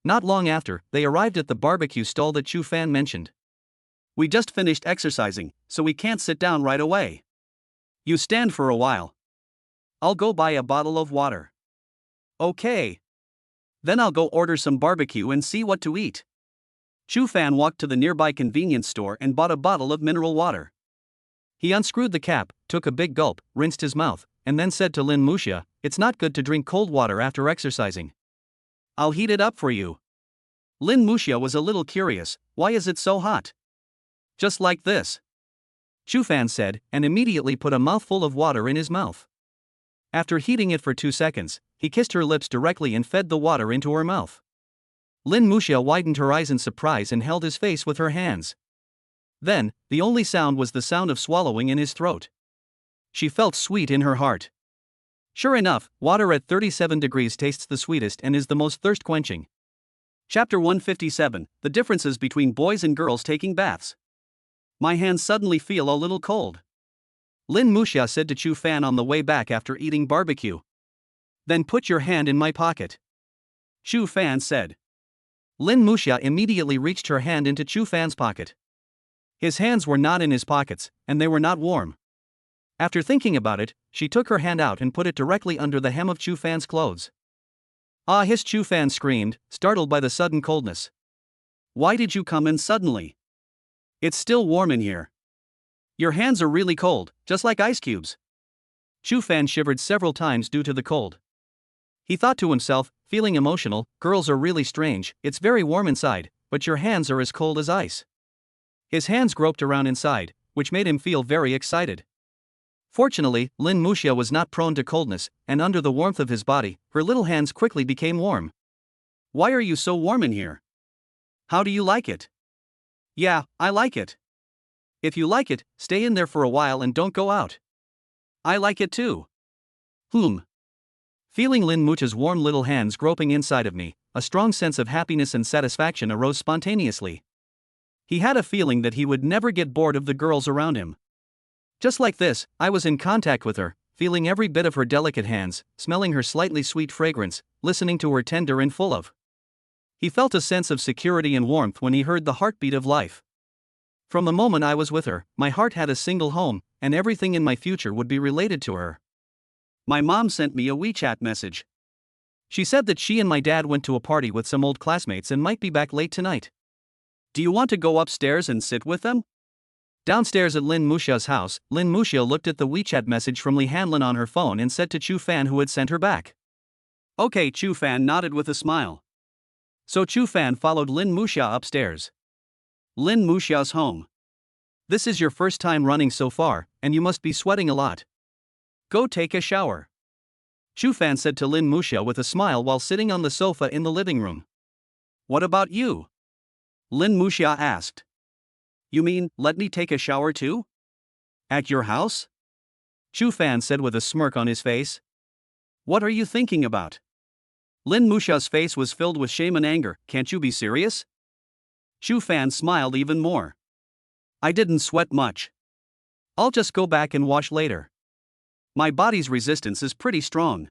Not long after, they arrived at the barbecue stall that Chu Fan mentioned. We just finished exercising, so we can't sit down right away. You stand for a while. I'll go buy a bottle of water. Okay. Then I'll go order some barbecue and see what to eat. Chu Fan walked to the nearby convenience store and bought a bottle of mineral water. He unscrewed the cap, took a big gulp, rinsed his mouth, and then said to Lin Muxia, "It's not good to drink cold water after exercising. I'll heat it up for you." Lin Muxia was a little curious, "Why is it so hot?" "Just like this," Chu Fan said, and immediately put a mouthful of water in his mouth. After heating it for 2 seconds, he kissed her lips directly and fed the water into her mouth. Lin Muxia widened her eyes in surprise and held his face with her hands. Then, the only sound was the sound of swallowing in his throat. She felt sweet in her heart. Sure enough, water at 37 degrees tastes the sweetest and is the most thirst-quenching. Chapter 157, The Differences Between Boys and Girls Taking Baths. My hands suddenly feel a little cold, Lin Muxia said to Chu Fan on the way back after eating barbecue. Then put your hand in my pocket, Chu Fan said. Lin Muxia immediately reached her hand into Chu Fan's pocket. His hands were not in his pockets, and they were not warm. After thinking about it, she took her hand out and put it directly under the hem of Chu Fan's clothes. Ah! His Chu Fan screamed, startled by the sudden coldness. Why did you come in suddenly? It's still warm in here. Your hands are really cold, just like ice cubes. Chu Fan shivered several times due to the cold. He thought to himself, feeling emotional, girls are really strange, it's very warm inside, but your hands are as cold as ice. His hands groped around inside, which made him feel very excited. Fortunately, Lin Muxia was not prone to coldness, and under the warmth of his body, her little hands quickly became warm. Why are you so warm in here? How do you like it? Yeah, I like it. If you like it, stay in there for a while and don't go out. I like it too. Feeling Lin Muxia's warm little hands groping inside of me, a strong sense of happiness and satisfaction arose spontaneously. He had a feeling that he would never get bored of the girls around him. Just like this, I was in contact with her, feeling every bit of her delicate hands, smelling her slightly sweet fragrance, listening to her tender and full of. He felt a sense of security and warmth when he heard the heartbeat of life. From the moment I was with her, my heart had a single home, and everything in my future would be related to her. My mom sent me a WeChat message. She said that she and my dad went to a party with some old classmates and might be back late tonight. Do you want to go upstairs and sit with them? Downstairs at Lin Muxia's house, Lin Muxia looked at the WeChat message from Li Hanlin on her phone and said to Chu Fan who had sent her back. Okay, Chu Fan nodded with a smile. So Chu Fan followed Lin Muxia upstairs. Lin Muxia's home. This is your first time running so far, and you must be sweating a lot. Go take a shower, Chu Fan said to Lin Muxia with a smile while sitting on the sofa in the living room. What about you? Lin Muxia asked. You mean, let me take a shower too? At your house? Chu Fan said with a smirk on his face. What are you thinking about? Lin Muxia's face was filled with shame and anger. Can't you be serious? Chu Fan smiled even more. I didn't sweat much. I'll just go back and wash later. My body's resistance is pretty strong.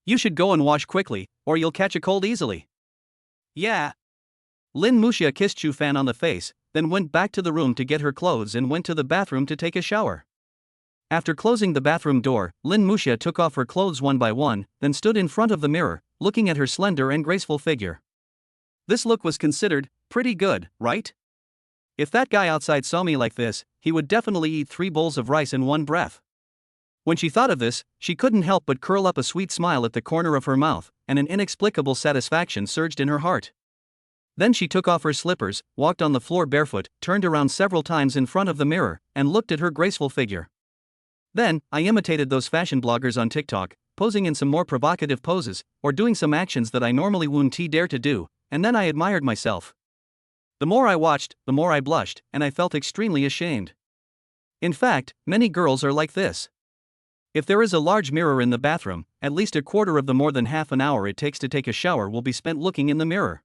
You should go and wash quickly, or you'll catch a cold easily. Yeah. Lin Muxia kissed Chu Fan on the face, then went back to the room to get her clothes and went to the bathroom to take a shower. After closing the bathroom door, Lin Muxia took off her clothes one by one, then stood in front of the mirror, looking at her slender and graceful figure. This look was considered pretty good, right? If that guy outside saw me like this, he would definitely eat 3 bowls of rice in one breath. When she thought of this, she couldn't help but curl up a sweet smile at the corner of her mouth, and an inexplicable satisfaction surged in her heart. Then she took off her slippers, walked on the floor barefoot, turned around several times in front of the mirror, and looked at her graceful figure. Then, I imitated those fashion bloggers on TikTok, posing in some more provocative poses, or doing some actions that I normally wouldn't dare to do, and then I admired myself. The more I watched, the more I blushed, and I felt extremely ashamed. In fact, many girls are like this. If there is a large mirror in the bathroom, at least a quarter of the more than half an hour it takes to take a shower will be spent looking in the mirror.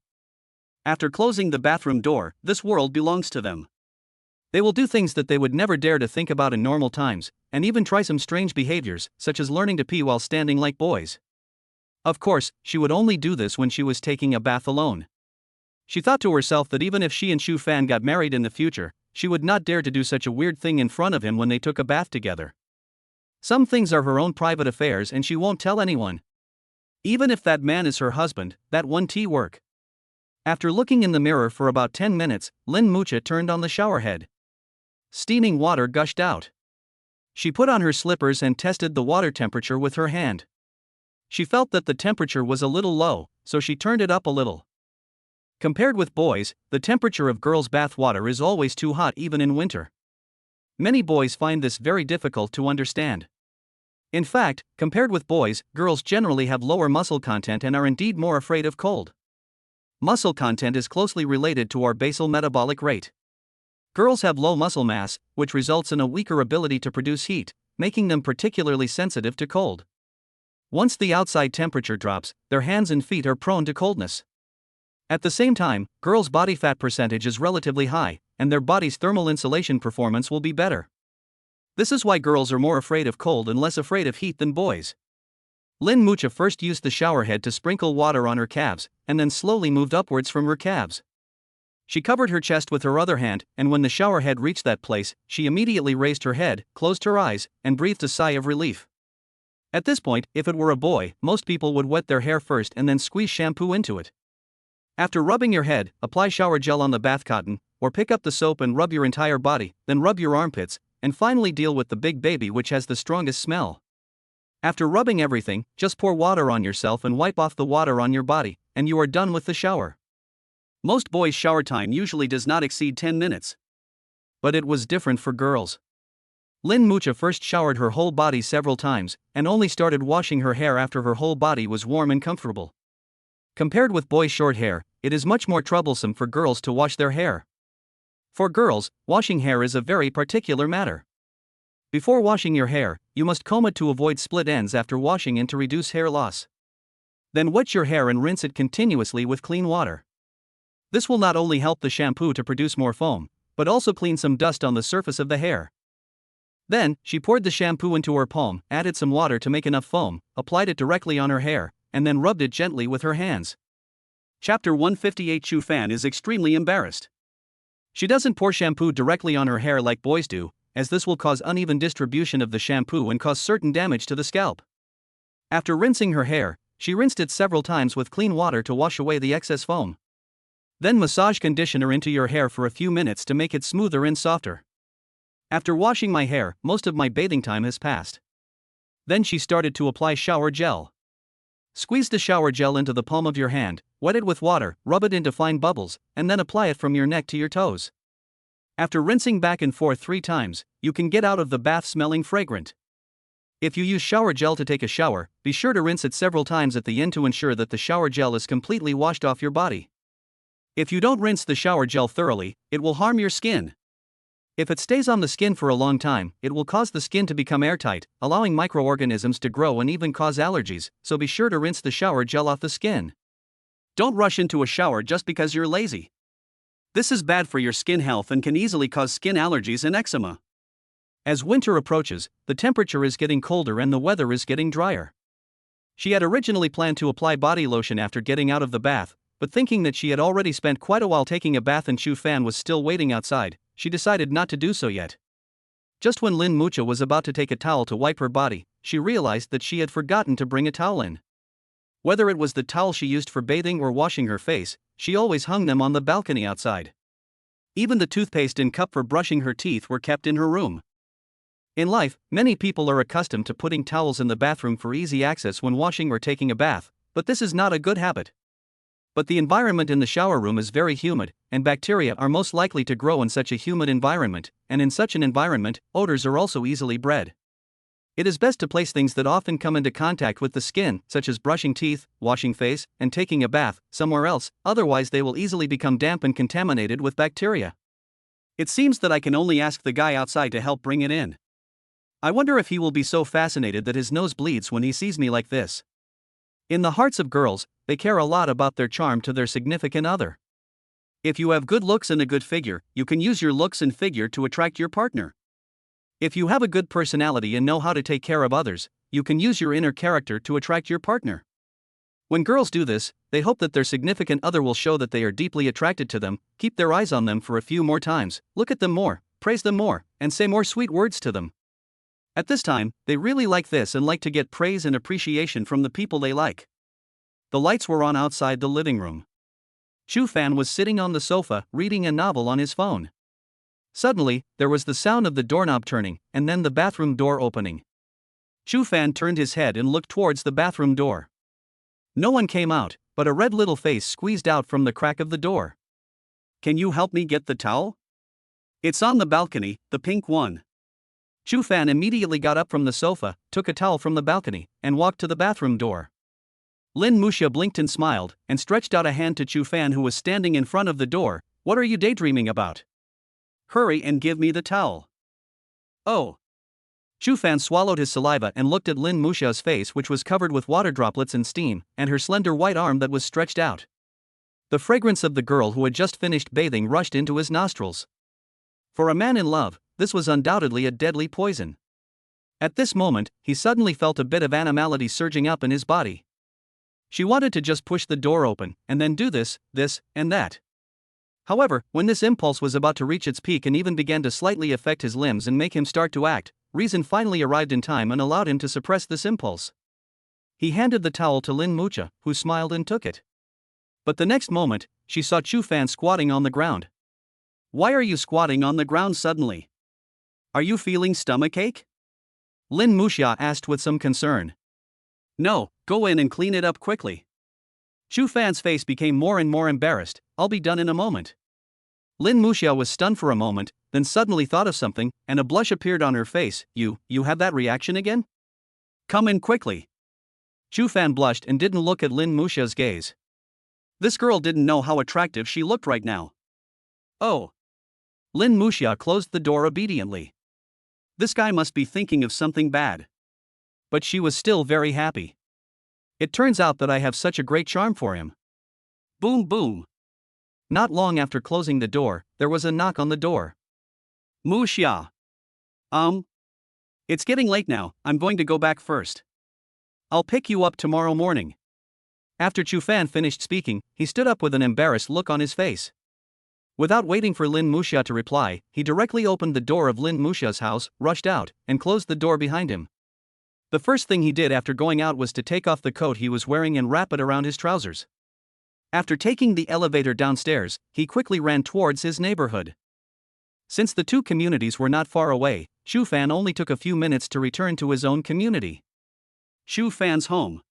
After closing the bathroom door, this world belongs to them. They will do things that they would never dare to think about in normal times, and even try some strange behaviors, such as learning to pee while standing like boys. Of course, she would only do this when she was taking a bath alone. She thought to herself that even if she and Shu Fan got married in the future, she would not dare to do such a weird thing in front of him when they took a bath together. Some things are her own private affairs and she won't tell anyone. Even if that man is her husband, that won't work. After looking in the mirror for about 10 minutes, Lin Mucha turned on the shower head. Steaming water gushed out. She put on her slippers and tested the water temperature with her hand. She felt that the temperature was a little low, so she turned it up a little. Compared with boys, the temperature of girls' bath water is always too hot even in winter. Many boys find this very difficult to understand. In fact, compared with boys, girls generally have lower muscle content and are indeed more afraid of cold. Muscle content is closely related to our basal metabolic rate. Girls have low muscle mass, which results in a weaker ability to produce heat, making them particularly sensitive to cold. Once the outside temperature drops, their hands and feet are prone to coldness. At the same time, girls' body fat percentage is relatively high, and their body's thermal insulation performance will be better. This is why girls are more afraid of cold and less afraid of heat than boys. Lin Mucha first used the shower head to sprinkle water on her calves, and then slowly moved upwards from her calves. She covered her chest with her other hand, and when the shower head reached that place, she immediately raised her head, closed her eyes, and breathed a sigh of relief. At this point, if it were a boy, most people would wet their hair first and then squeeze shampoo into it. After rubbing your head, apply shower gel on the bath cotton, or pick up the soap and rub your entire body, then rub your armpits, and finally deal with the big baby which has the strongest smell. After rubbing everything, just pour water on yourself and wipe off the water on your body, and you are done with the shower. Most boys' shower time usually does not exceed 10 minutes. But it was different for girls. Lin Mucha first showered her whole body several times, and only started washing her hair after her whole body was warm and comfortable. Compared with boys' short hair, it is much more troublesome for girls to wash their hair. For girls, washing hair is a very particular matter. Before washing your hair, you must comb it to avoid split ends after washing and to reduce hair loss. Then wet your hair and rinse it continuously with clean water. This will not only help the shampoo to produce more foam, but also clean some dust on the surface of the hair. Then, she poured the shampoo into her palm, added some water to make enough foam, applied it directly on her hair, and then rubbed it gently with her hands. Chapter 158. Shu Fan is extremely embarrassed. She doesn't pour shampoo directly on her hair like boys do, as this will cause uneven distribution of the shampoo and cause certain damage to the scalp. After rinsing her hair, she rinsed it several times with clean water to wash away the excess foam. Then massage conditioner into your hair for a few minutes to make it smoother and softer. After washing my hair, most of my bathing time has passed. Then she started to apply shower gel. Squeeze the shower gel into the palm of your hand, wet it with water, rub it into fine bubbles, and then apply it from your neck to your toes. After rinsing back and forth 3 times, you can get out of the bath smelling fragrant. If you use shower gel to take a shower, be sure to rinse it several times at the end to ensure that the shower gel is completely washed off your body. If you don't rinse the shower gel thoroughly, it will harm your skin. If it stays on the skin for a long time, it will cause the skin to become airtight, allowing microorganisms to grow and even cause allergies, so be sure to rinse the shower gel off the skin. Don't rush into a shower just because you're lazy. This is bad for your skin health and can easily cause skin allergies and eczema. As winter approaches, the temperature is getting colder and the weather is getting drier. She had originally planned to apply body lotion after getting out of the bath, but thinking that she had already spent quite a while taking a bath and Shu Fan was still waiting outside, she decided not to do so yet. Just when Lin Mucha was about to take a towel to wipe her body, she realized that she had forgotten to bring a towel in. Whether it was the towel she used for bathing or washing her face, she always hung them on the balcony outside. Even the toothpaste and cup for brushing her teeth were kept in her room. In life, many people are accustomed to putting towels in the bathroom for easy access when washing or taking a bath, but this is not a good habit. But the environment in the shower room is very humid, and bacteria are most likely to grow in such a humid environment, and in such an environment, odors are also easily bred. It is best to place things that often come into contact with the skin, such as brushing teeth, washing face, and taking a bath, somewhere else, otherwise they will easily become damp and contaminated with bacteria. It seems that I can only ask the guy outside to help bring it in. I wonder if he will be so fascinated that his nose bleeds when he sees me like this. In the hearts of girls, they care a lot about their charm to their significant other. If you have good looks and a good figure, you can use your looks and figure to attract your partner. If you have a good personality and know how to take care of others, you can use your inner character to attract your partner. When girls do this, they hope that their significant other will show that they are deeply attracted to them, keep their eyes on them for a few more times, look at them more, praise them more, and say more sweet words to them. At this time, they really like this and like to get praise and appreciation from the people they like. The lights were on outside the living room. Chu Fan was sitting on the sofa, reading a novel on his phone. Suddenly, there was the sound of the doorknob turning, and then the bathroom door opening. Chu Fan turned his head and looked towards the bathroom door. No one came out, but a red little face squeezed out from the crack of the door. "Can you help me get the towel? It's on the balcony, the pink one." Chu Fan immediately got up from the sofa, took a towel from the balcony, and walked to the bathroom door. Lin Muxia blinked and smiled, and stretched out a hand to Chu Fan, who was standing in front of the door. "What are you daydreaming about? Hurry and give me the towel." "Oh." Chu Fan swallowed his saliva and looked at Lin Muxia's face, which was covered with water droplets and steam, and her slender white arm that was stretched out. The fragrance of the girl who had just finished bathing rushed into his nostrils. For a man in love, this was undoubtedly a deadly poison. At this moment, he suddenly felt a bit of animality surging up in his body. She wanted to just push the door open, and then do this, and that. However, when this impulse was about to reach its peak and even began to slightly affect his limbs and make him start to act, reason finally arrived in time and allowed him to suppress this impulse. He handed the towel to Lin Muxia, who smiled and took it. But the next moment, she saw Chu Fan squatting on the ground. "Why are you squatting on the ground suddenly? Are you feeling stomachache?" Lin Muxia asked with some concern. "No, go in and clean it up quickly." Chu Fan's face became more and more embarrassed. "I'll be done in a moment." Lin Muxia was stunned for a moment, then suddenly thought of something, and a blush appeared on her face. You have that reaction again? Come in quickly." Chu Fan blushed and didn't look at Lin Muxia's gaze. This girl didn't know how attractive she looked right now. "Oh." Lin Muxia closed the door obediently. This guy must be thinking of something bad. But she was still very happy. "It turns out that I have such a great charm for him." Boom boom. Not long after closing the door, there was a knock on the door. "Muxia. It's getting late now, I'm going to go back first. I'll pick you up tomorrow morning." After Chu Fan finished speaking, he stood up with an embarrassed look on his face. Without waiting for Lin Muxia to reply, he directly opened the door of Lin Muxia's house, rushed out, and closed the door behind him. The first thing he did after going out was to take off the coat he was wearing and wrap it around his trousers. After taking the elevator downstairs, he quickly ran towards his neighborhood. Since the two communities were not far away, Chu Fan only took a few minutes to return to his own community. Chu Fan's home.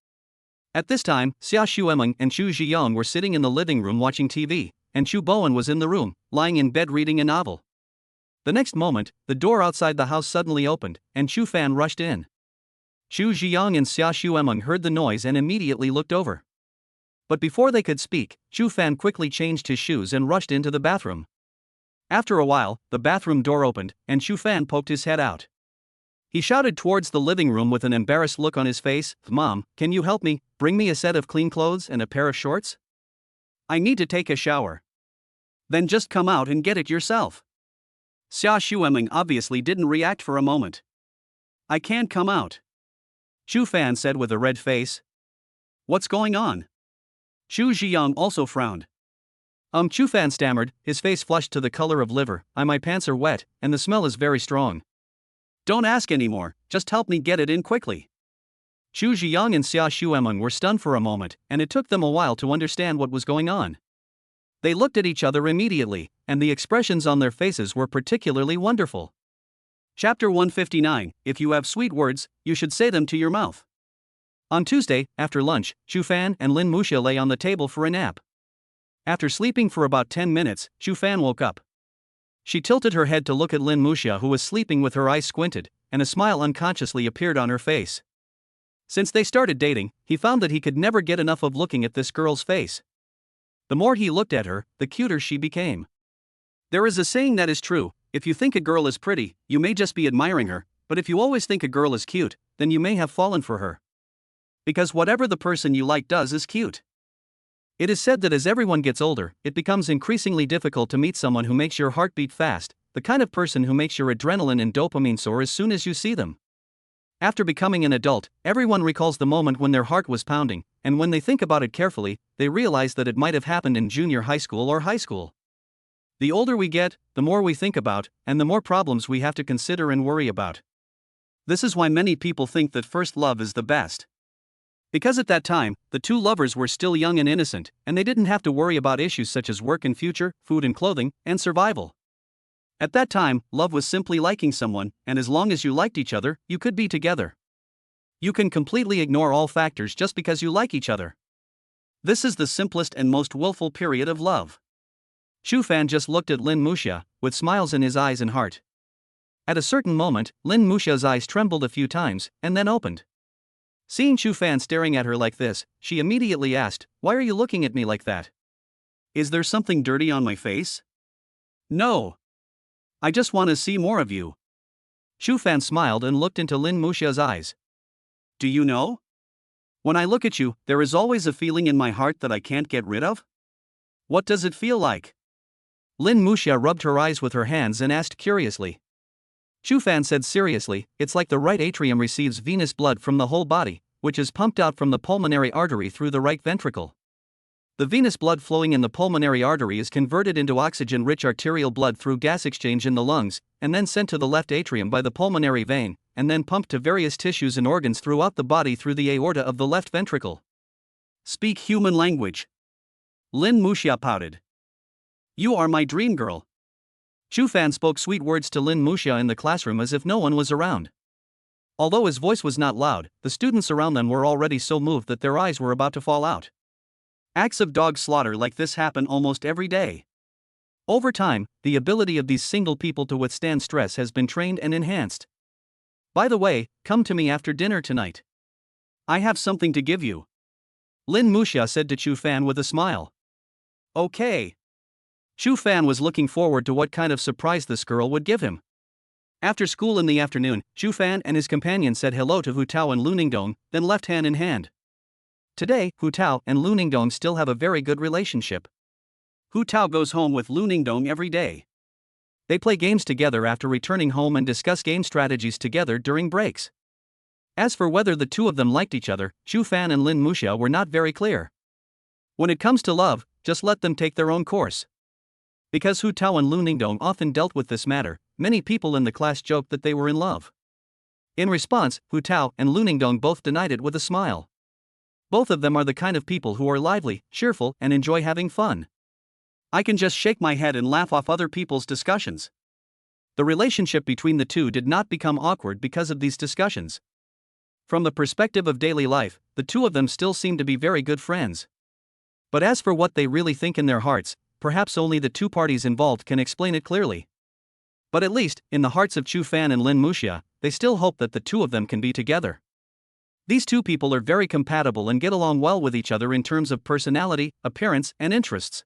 At this time, Xia Xuemeng and Chu Zhiyong were sitting in the living room watching TV, and Chu Bowen was in the room, lying in bed reading a novel. The next moment, the door outside the house suddenly opened, and Chu Fan rushed in. Chu Zhiyong and Xia Xuemeng heard the noise and immediately looked over. But before they could speak, Chu Fan quickly changed his shoes and rushed into the bathroom. After a while, the bathroom door opened, and Chu Fan poked his head out. He shouted towards the living room with an embarrassed look on his face, "Mom, can you help me? Bring me a set of clean clothes and a pair of shorts? I need to take a shower." "Then just come out and get it yourself." Xia Xuemeng obviously didn't react for a moment. "I can't come out," Chu Fan said with a red face. "What's going on?" Chu Zhiyong also frowned. Chu Fan stammered, his face flushed to the color of liver. My pants are wet, and the smell is very strong." "Don't ask anymore, just help me get it in quickly." Chu Zhiyong and Xia Xuemeng were stunned for a moment, and it took them a while to understand what was going on. They looked at each other immediately, and the expressions on their faces were particularly wonderful. Chapter 159, If you have sweet words, you should say them to your mouth. On Tuesday, after lunch, Chu Fan and Lin Muxia lay on the table for a nap. After sleeping for about 10 minutes, Chu Fan woke up. She tilted her head to look at Lin Muxia, who was sleeping with her eyes squinted, and a smile unconsciously appeared on her face. Since they started dating, he found that he could never get enough of looking at this girl's face. The more he looked at her, the cuter she became. There is a saying that is true: if you think a girl is pretty, you may just be admiring her, but if you always think a girl is cute, then you may have fallen for her. Because whatever the person you like does is cute. It is said that as everyone gets older, it becomes increasingly difficult to meet someone who makes your heart beat fast, the kind of person who makes your adrenaline and dopamine soar as soon as you see them. After becoming an adult, everyone recalls the moment when their heart was pounding, and when they think about it carefully, they realize that it might have happened in junior high school or high school. The older we get, the more we think about, and the more problems we have to consider and worry about. This is why many people think that first love is the best. Because at that time, the two lovers were still young and innocent, and they didn't have to worry about issues such as work and future, food and clothing, and survival. At that time, love was simply liking someone, and as long as you liked each other, you could be together. You can completely ignore all factors just because you like each other. This is the simplest and most willful period of love. Shu Fan just looked at Lin Muxia, with smiles in his eyes and heart. At a certain moment, Lin Muxia's eyes trembled a few times, and then opened. Seeing Shu Fan staring at her like this, she immediately asked, "Why are you looking at me like that? Is there something dirty on my face?" "No. I just want to see more of you." Shu Fan smiled and looked into Lin Muxia's eyes. "Do you know? When I look at you, there is always a feeling in my heart that I can't get rid of." "What does it feel like?" Lin Muxia rubbed her eyes with her hands and asked curiously. Shu Fan said seriously, "It's like the right atrium receives venous blood from the whole body, which is pumped out from the pulmonary artery through the right ventricle. The venous blood flowing in the pulmonary artery is converted into oxygen-rich arterial blood through gas exchange in the lungs, and then sent to the left atrium by the pulmonary vein, and then pumped to various tissues and organs throughout the body through the aorta of the left ventricle." "Speak human language." Lin Muxia pouted. "You are my dream girl." Shu Fan spoke sweet words to Lin Muxia in the classroom as if no one was around. Although his voice was not loud, the students around them were already so moved that their eyes were about to fall out. Acts of dog slaughter like this happen almost every day. Over time, the ability of these single people to withstand stress has been trained and enhanced. "By the way, come to me after dinner tonight. I have something to give you," Lin Muxia said to Shu Fan with a smile. "Okay." Shu Fan was looking forward to what kind of surprise this girl would give him. After school in the afternoon, Shu Fan and his companion said hello to Hu Tao and Lu Ningdong, then left hand in hand. Today, Hu Tao and Lu Ningdong still have a very good relationship. Hu Tao goes home with Lu Ningdong every day. They play games together after returning home and discuss game strategies together during breaks. As for whether the two of them liked each other, Shu Fan and Lin Muxia were not very clear. When it comes to love, just let them take their own course. Because Hu Tao and Lu Ningdong often dealt with this matter, many people in the class joked that they were in love. In response, Hu Tao and Lu Ningdong both denied it with a smile. Both of them are the kind of people who are lively, cheerful, and enjoy having fun. I can just shake my head and laugh off other people's discussions. The relationship between the two did not become awkward because of these discussions. From the perspective of daily life, the two of them still seem to be very good friends. But as for what they really think in their hearts, perhaps only the two parties involved can explain it clearly. But at least, in the hearts of Shu Fan and Lin Muxia, they still hope that the two of them can be together. These two people are very compatible and get along well with each other in terms of personality, appearance, and interests.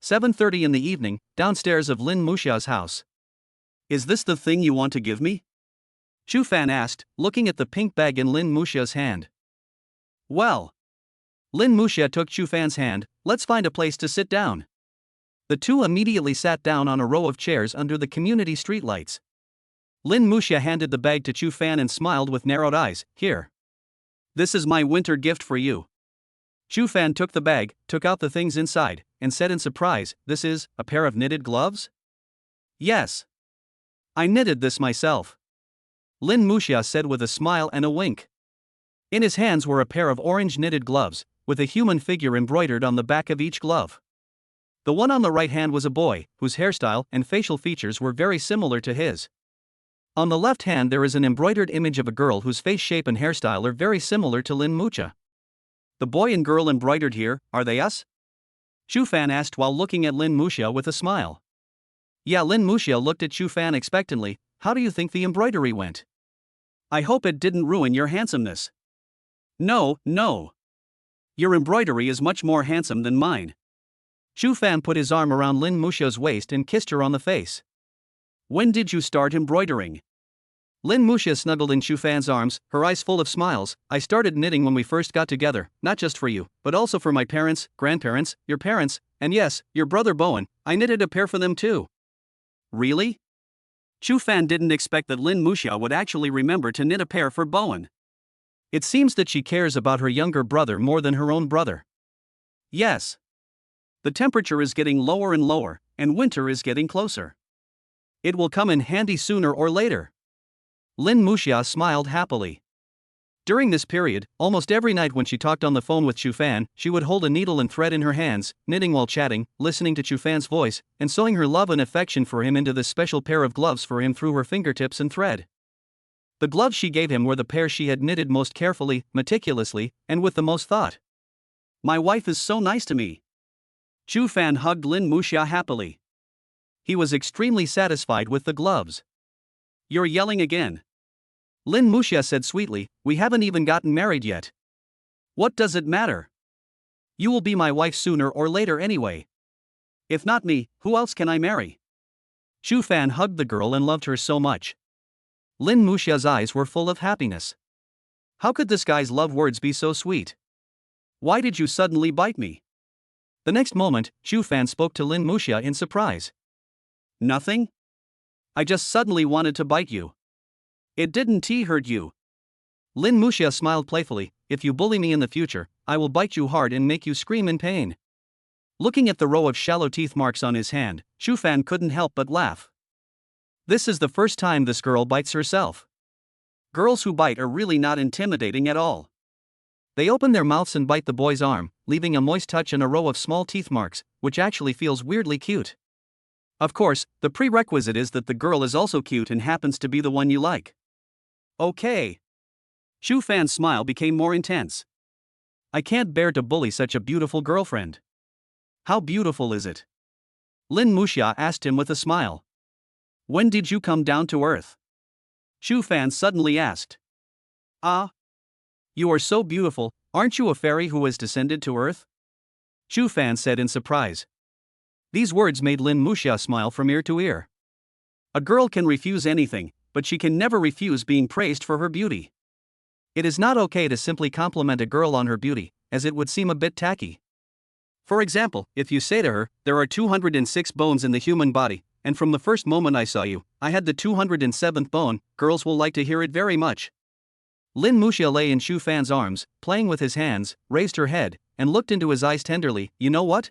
7:30 in the evening, downstairs of Lin Muxia's house. "Is this the thing you want to give me?" Shu Fan asked, looking at the pink bag in Lin Muxia's hand. "Well." Lin Muxia took Shu Fan's hand. "Let's find a place to sit down." The two immediately sat down on a row of chairs under the community streetlights. Lin Muxia handed the bag to Shu Fan and smiled with narrowed eyes. "Here. This is my winter gift for you." Shu Fan took the bag, took out the things inside, and said in surprise, "This is a pair of knitted gloves?" "Yes. I knitted this myself," Lin Muxia said with a smile and a wink. In his hands were a pair of orange knitted gloves, with a human figure embroidered on the back of each glove. The one on the right hand was a boy, whose hairstyle and facial features were very similar to his. On the left hand there is an embroidered image of a girl whose face shape and hairstyle are very similar to Lin Muxia. "The boy and girl embroidered here, are they us?" Shu Fan asked while looking at Lin Muxia with a smile. Yeah, Lin Muxia looked at Shu Fan expectantly. "How do you think the embroidery went?" I hope it didn't ruin your handsomeness. No, no. Your embroidery is much more handsome than mine. Shu Fan put his arm around Lin Musha's waist and kissed her on the face. When did you start embroidering? Lin Musha snuggled in Shu Fan's arms, her eyes full of smiles. I started knitting when we first got together, not just for you, but also for my parents, grandparents, your parents, and yes, your brother Bowen. I knitted a pair for them too. Really? Shu Fan didn't expect that Lin Musha would actually remember to knit a pair for Bowen. It seems that she cares about her younger brother more than her own brother. Yes. The temperature is getting lower and lower, and winter is getting closer. It will come in handy sooner or later. Lin Musha smiled happily. During this period, almost every night when she talked on the phone with Shu Fan, she would hold a needle and thread in her hands, knitting while chatting, listening to Shu Fan's voice, and sewing her love and affection for him into this special pair of gloves for him through her fingertips and thread. The gloves she gave him were the pair she had knitted most carefully, meticulously, and with the most thought. My wife is so nice to me. Shu Fan hugged Lin Musha happily. He was extremely satisfied with the gloves. You're yelling again. Lin Musha said sweetly, we haven't even gotten married yet. What does it matter? You will be my wife sooner or later anyway. If not me, who else can I marry? Shu Fan hugged the girl and loved her so much. Lin Musha's eyes were full of happiness. How could this guy's love words be so sweet? Why did you suddenly bite me? The next moment, Shu Fan spoke to Lin Musha in surprise. Nothing? I just suddenly wanted to bite you. It didn't hurt you. Lin Musha smiled playfully, if you bully me in the future, I will bite you hard and make you scream in pain. Looking at the row of shallow teeth marks on his hand, Shu Fan couldn't help but laugh. This is the first time this girl bites herself. Girls who bite are really not intimidating at all. They open their mouths and bite the boy's arm, leaving a moist touch and a row of small teeth marks, which actually feels weirdly cute. Of course, the prerequisite is that the girl is also cute and happens to be the one you like. Okay. Shu Fan's smile became more intense. I can't bear to bully such a beautiful girlfriend. How beautiful is it? Lin Musha asked him with a smile. When did you come down to earth? Shu Fan suddenly asked. Ah. You are so beautiful, aren't you a fairy who has descended to earth? Shu Fan said in surprise. These words made Lin Musha smile from ear to ear. A girl can refuse anything, but she can never refuse being praised for her beauty. It is not okay to simply compliment a girl on her beauty, as it would seem a bit tacky. For example, if you say to her, there are 206 bones in the human body, and from the first moment I saw you, I had the 207th bone, girls will like to hear it very much. Lin Musha lay in Shu Fan's arms, playing with his hands, raised her head, and looked into his eyes tenderly. You know what?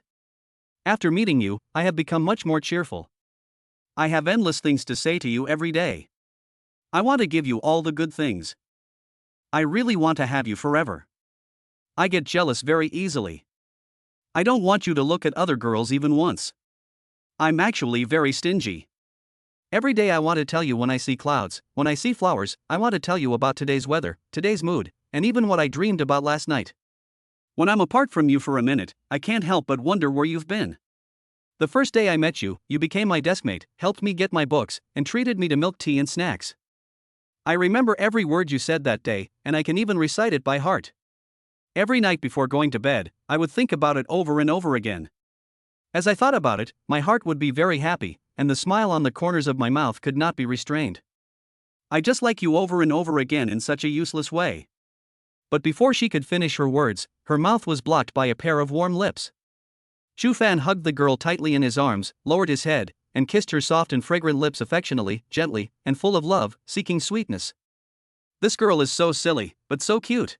After meeting you, I have become much more cheerful. I have endless things to say to you every day. I want to give you all the good things. I really want to have you forever. I get jealous very easily. I don't want you to look at other girls even once. I'm actually very stingy. Every day I want to tell you when I see clouds, when I see flowers, I want to tell you about today's weather, today's mood, and even what I dreamed about last night. When I'm apart from you for a minute, I can't help but wonder where you've been. The first day I met you, you became my deskmate, helped me get my books, and treated me to milk tea and snacks. I remember every word you said that day, and I can even recite it by heart. Every night before going to bed, I would think about it over and over again. As I thought about it, my heart would be very happy, and the smile on the corners of my mouth could not be restrained. I just like you over and over again in such a useless way. But before she could finish her words, her mouth was blocked by a pair of warm lips. Shu Fan hugged the girl tightly in his arms, lowered his head, and kissed her soft and fragrant lips affectionately, gently, and full of love, seeking sweetness. This girl is so silly, but so cute.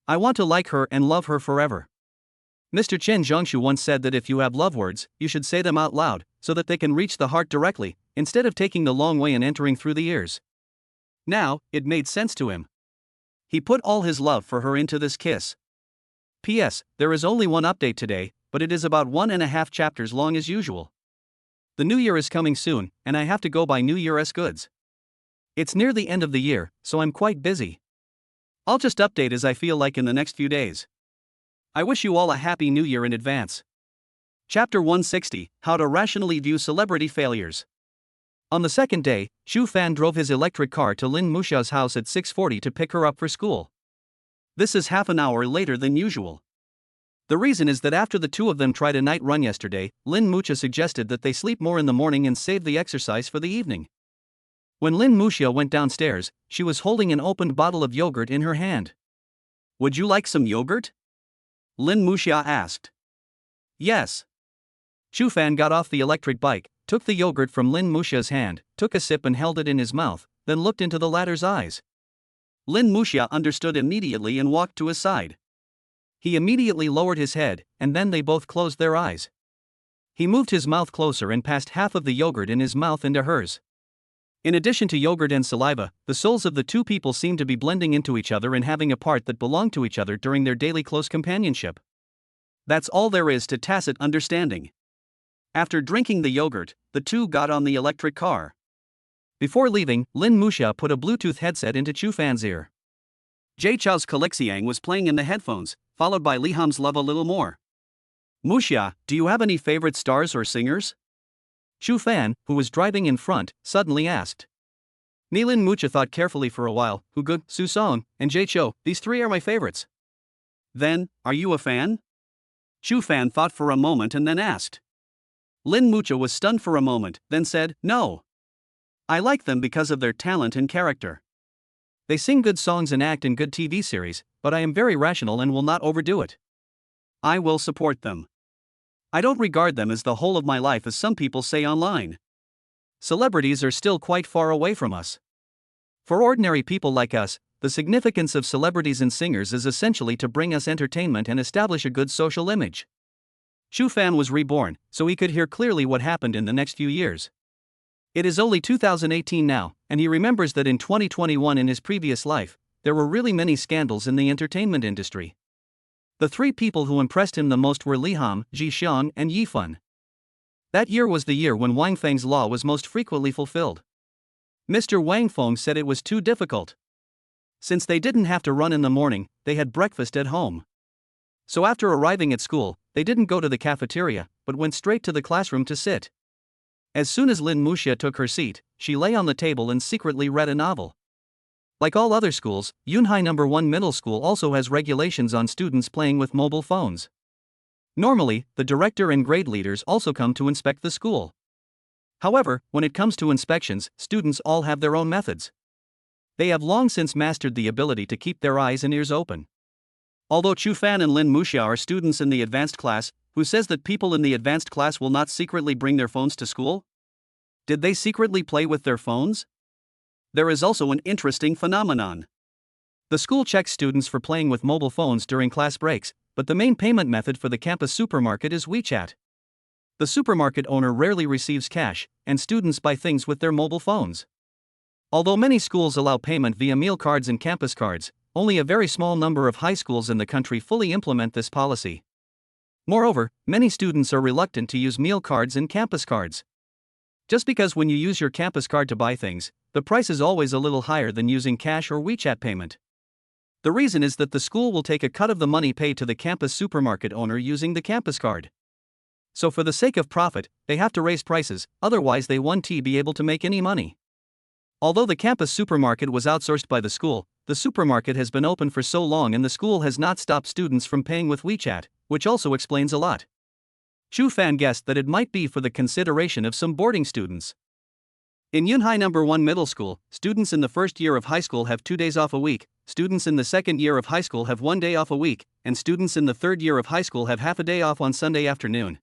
I want to like her and love her forever. Mr. Chen Zhongshu once said that if you have love words, you should say them out loud, so that they can reach the heart directly, instead of taking the long way and entering through the ears. Now, it made sense to him. He put all his love for her into this kiss. P.S. There is only one update today, but it is about 1.5 chapters long as usual. The new year is coming soon, and I have to go buy New Year's goods. It's near the end of the year, so I'm quite busy. I'll just update as I feel like in the next few days. I wish you all a happy new year in advance. Chapter 160, How to Rationally View Celebrity Failures. On the second day, Chu Fan drove his electric car to Lin Muxia's house at 6:40 to pick her up for school. This is half an hour later than usual. The reason is that after the two of them tried a night run yesterday, Lin Muxia suggested that they sleep more in the morning and save the exercise for the evening. When Lin Muxia went downstairs, she was holding an opened bottle of yogurt in her hand. "Would you like some yogurt?" Lin Muxia asked. "Yes." Chu Fan got off the electric bike, took the yogurt from Lin Muxia's hand, took a sip and held it in his mouth, then looked into the latter's eyes. Lin Muxia understood immediately and walked to his side. He immediately lowered his head, and then they both closed their eyes. He moved his mouth closer and passed half of the yogurt in his mouth into hers. In addition to yogurt and saliva, the souls of the two people seemed to be blending into each other and having a part that belonged to each other during their daily close companionship. That's all there is to tacit understanding. After drinking the yogurt, the two got on the electric car. Before leaving, Lin Muxia put a Bluetooth headset into Chu Fan's ear. Jay Chou's Calixiang was playing in the headphones, followed by Li Ham's Love a Little More. "Muxia, do you have any favorite stars or singers?" Chu Fan, who was driving in front, suddenly asked. Lin Muxia thought carefully for a while. Hugo, Su Song, and Jay Chou, these three are my favorites. "Then, are you a fan?" Chu Fan thought for a moment and then asked. Lin Muxia was stunned for a moment, then said, "No. I like them because of their talent and character. They sing good songs and act in good TV series, but I am very rational and will not overdo it. I will support them. I don't regard them as the whole of my life as some people say online. Celebrities are still quite far away from us. For ordinary people like us, the significance of celebrities and singers is essentially to bring us entertainment and establish a good social image." Chu Fan was reborn, so he could hear clearly what happened in the next few years. It is only 2018 now, and he remembers that in 2021 in his previous life, there were really many scandals in the entertainment industry. The three people who impressed him the most were Li Ham, Ji Xiang, and Yi Fun. That year was the year when Wang Feng's law was most frequently fulfilled. Mr. Wang Feng said it was too difficult. Since they didn't have to run in the morning, they had breakfast at home. So after arriving at school, they didn't go to the cafeteria, but went straight to the classroom to sit. As soon as Lin Muxia took her seat, she lay on the table and secretly read a novel. Like all other schools, Yunhai No. 1 Middle School also has regulations on students playing with mobile phones. Normally, the director and grade leaders also come to inspect the school. However, when it comes to inspections, students all have their own methods. They have long since mastered the ability to keep their eyes and ears open. Although Chu Fan and Lin Muxia are students in the advanced class, who says that people in the advanced class will not secretly bring their phones to school? Did they secretly play with their phones? There is also an interesting phenomenon. The school checks students for playing with mobile phones during class breaks, but the main payment method for the campus supermarket is WeChat. The supermarket owner rarely receives cash, and students buy things with their mobile phones. Although many schools allow payment via meal cards and campus cards, only a very small number of high schools in the country fully implement this policy. Moreover, many students are reluctant to use meal cards and campus cards. Just because when you use your campus card to buy things, the price is always a little higher than using cash or WeChat payment. The reason is that the school will take a cut of the money paid to the campus supermarket owner using the campus card. So for the sake of profit, they have to raise prices, otherwise they won't be able to make any money. Although the campus supermarket was outsourced by the school, the supermarket has been open for so long and the school has not stopped students from paying with WeChat, which also explains a lot. Chu Fan guessed that it might be for the consideration of some boarding students. In Yunhai No. 1 Middle School, students in the first year of high school have 2 days off a week, students in the second year of high school have 1 day off a week, and students in the third year of high school have half a day off on Sunday afternoon.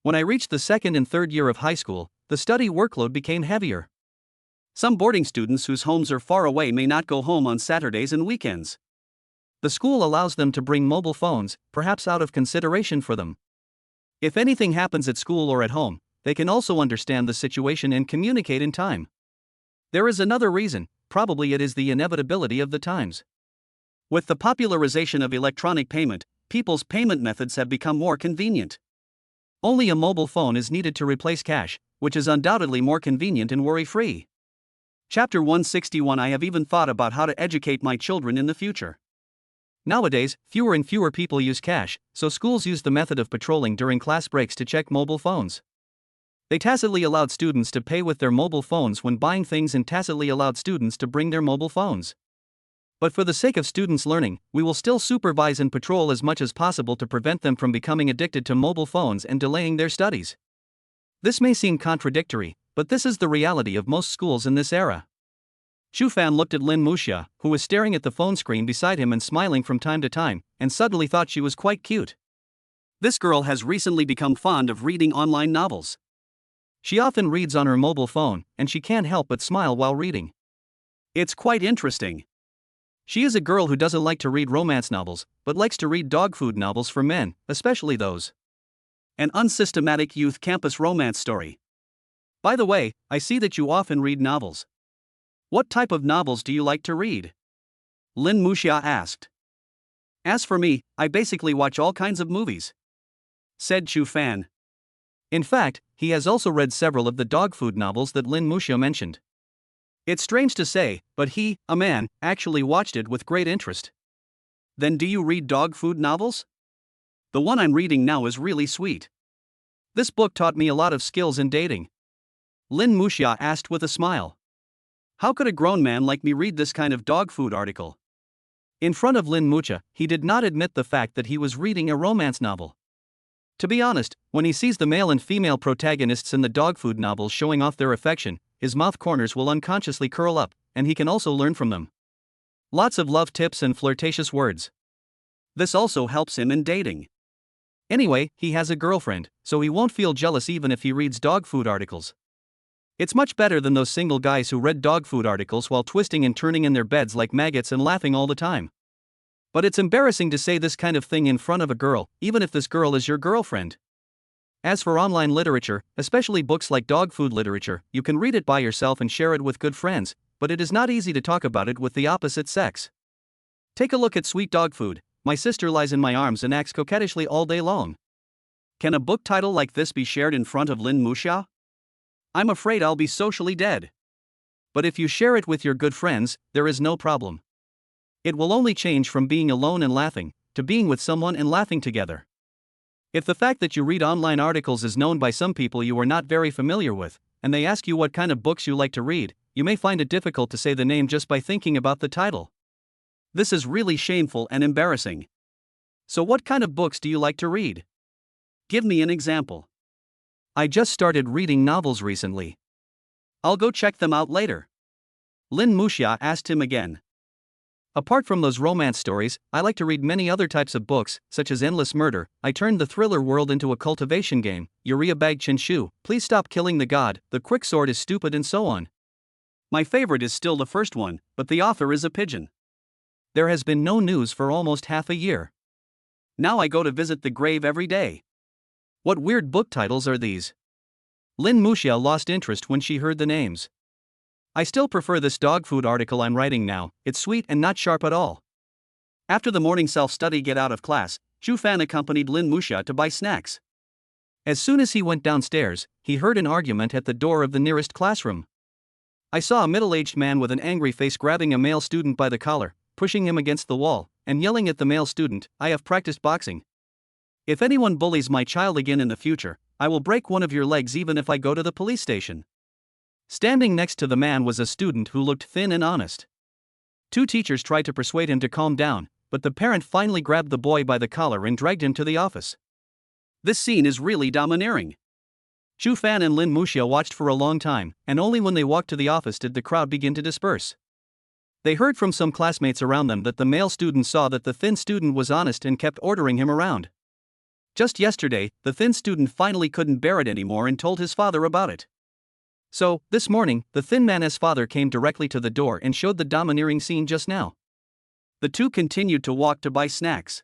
When I reached the second and third year of high school, the study workload became heavier. Some boarding students whose homes are far away may not go home on Saturdays and weekends. The school allows them to bring mobile phones, perhaps out of consideration for them. If anything happens at school or at home, they can also understand the situation and communicate in time. There is another reason, probably it is the inevitability of the times. With the popularization of electronic payment, people's payment methods have become more convenient. Only a mobile phone is needed to replace cash, which is undoubtedly more convenient and worry-free. Chapter 161. I have even thought about how to educate my children in the future. Nowadays, fewer and fewer people use cash, so schools use the method of patrolling during class breaks to check mobile phones. They tacitly allowed students to pay with their mobile phones when buying things and tacitly allowed students to bring their mobile phones. But for the sake of students' learning, we will still supervise and patrol as much as possible to prevent them from becoming addicted to mobile phones and delaying their studies. This may seem contradictory, but this is the reality of most schools in this era. Shufan looked at Lin Muxia, who was staring at the phone screen beside him and smiling from time to time, and suddenly thought she was quite cute. This girl has recently become fond of reading online novels. She often reads on her mobile phone, and she can't help but smile while reading. It's quite interesting. She is a girl who doesn't like to read romance novels, but likes to read dog food novels for men, especially those. An unsystematic youth campus romance story. By the way, I see that you often read novels. What type of novels do you like to read? Lin Muxia asked. As for me, I basically watch all kinds of movies, said Chu Fan. In fact, he has also read several of the dog food novels that Lin Muxia mentioned. It's strange to say, but he, a man, actually watched it with great interest. Then do you read dog food novels? The one I'm reading now is really sweet. This book taught me a lot of skills in dating. Lin Muxia asked with a smile. How could a grown man like me read this kind of dog food article? In front of Lin Muxia, he did not admit the fact that he was reading a romance novel. To be honest, when he sees the male and female protagonists in the dog food novels showing off their affection, his mouth corners will unconsciously curl up, and he can also learn from them. Lots of love tips and flirtatious words. This also helps him in dating. Anyway, he has a girlfriend, so he won't feel jealous even if he reads dog food articles. It's much better than those single guys who read dog food articles while twisting and turning in their beds like maggots and laughing all the time. But it's embarrassing to say this kind of thing in front of a girl, even if this girl is your girlfriend. As for online literature, especially books like dog food literature, you can read it by yourself and share it with good friends, but it is not easy to talk about it with the opposite sex. Take a look at Sweet Dog Food. My sister lies in my arms and acts coquettishly all day long. Can a book title like this be shared in front of Lin Muxia? I'm afraid I'll be socially dead. But if you share it with your good friends, there is no problem. It will only change from being alone and laughing, to being with someone and laughing together. If the fact that you read online articles is known by some people you are not very familiar with, and they ask you what kind of books you like to read, you may find it difficult to say the name just by thinking about the title. This is really shameful and embarrassing. So what kind of books do you like to read? Give me an example. I just started reading novels recently. I'll go check them out later. Lin Muxia asked him again. Apart from those romance stories, I like to read many other types of books, such as Endless Murder. I turned the thriller world into a cultivation game, Uria Bag Chinshu, Please Stop Killing the God, The Quick Sword is Stupid, and so on. My favorite is still the first one, but the author is a pigeon. There has been no news for almost half a year. Now I go to visit the grave every day. What weird book titles are these? Lin Muxia lost interest when she heard the names. I still prefer this dog food article I'm writing now, it's sweet and not sharp at all. After the morning self-study get out of class, Chu Fan accompanied Lin Muxia to buy snacks. As soon as he went downstairs, he heard an argument at the door of the nearest classroom. I saw a middle-aged man with an angry face grabbing a male student by the collar, pushing him against the wall, and yelling at the male student, I have practiced boxing. If anyone bullies my child again in the future, I will break one of your legs even if I go to the police station. Standing next to the man was a student who looked thin and honest. Two teachers tried to persuade him to calm down, but the parent finally grabbed the boy by the collar and dragged him to the office. This scene is really domineering. Chu Fan and Lin Muxia watched for a long time, and only when they walked to the office did the crowd begin to disperse. They heard from some classmates around them that the male student saw that the thin student was honest and kept ordering him around. Just yesterday, the thin student finally couldn't bear it anymore and told his father about it. So, this morning, the thin man's father came directly to the door and showed the domineering scene just now. The two continued to walk to buy snacks.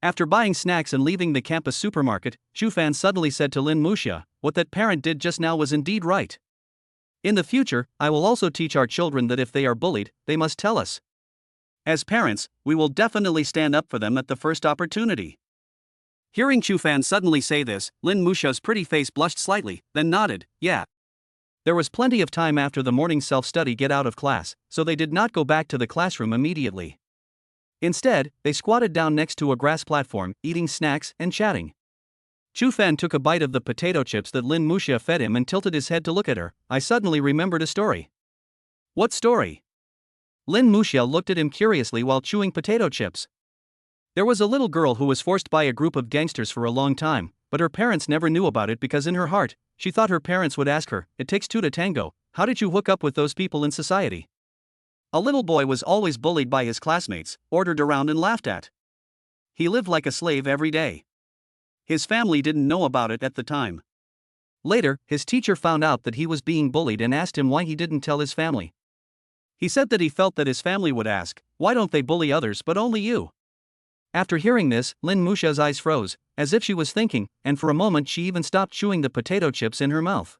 After buying snacks and leaving the campus supermarket, Chu Fan suddenly said to Lin Muxia, what that parent did just now was indeed right. In the future, I will also teach our children that if they are bullied, they must tell us. As parents, we will definitely stand up for them at the first opportunity. Hearing Chu Fan suddenly say this, Lin Muxia's pretty face blushed slightly, then nodded, yeah. There was plenty of time after the morning self-study get out of class, so they did not go back to the classroom immediately. Instead, they squatted down next to a grass platform, eating snacks and chatting. Chu Fan took a bite of the potato chips that Lin Muxia fed him and tilted his head to look at her. I suddenly remembered a story. What story? Lin Muxia looked at him curiously while chewing potato chips. There was a little girl who was forced by a group of gangsters for a long time, but her parents never knew about it because in her heart, she thought her parents would ask her, "It takes two to tango, how did you hook up with those people in society?" A little boy was always bullied by his classmates, ordered around and laughed at. He lived like a slave every day. His family didn't know about it at the time. Later, his teacher found out that he was being bullied and asked him why he didn't tell his family. He said that he felt that his family would ask, "Why don't they bully others but only you?" After hearing this, Lin Muxia's eyes froze, as if she was thinking, and for a moment she even stopped chewing the potato chips in her mouth.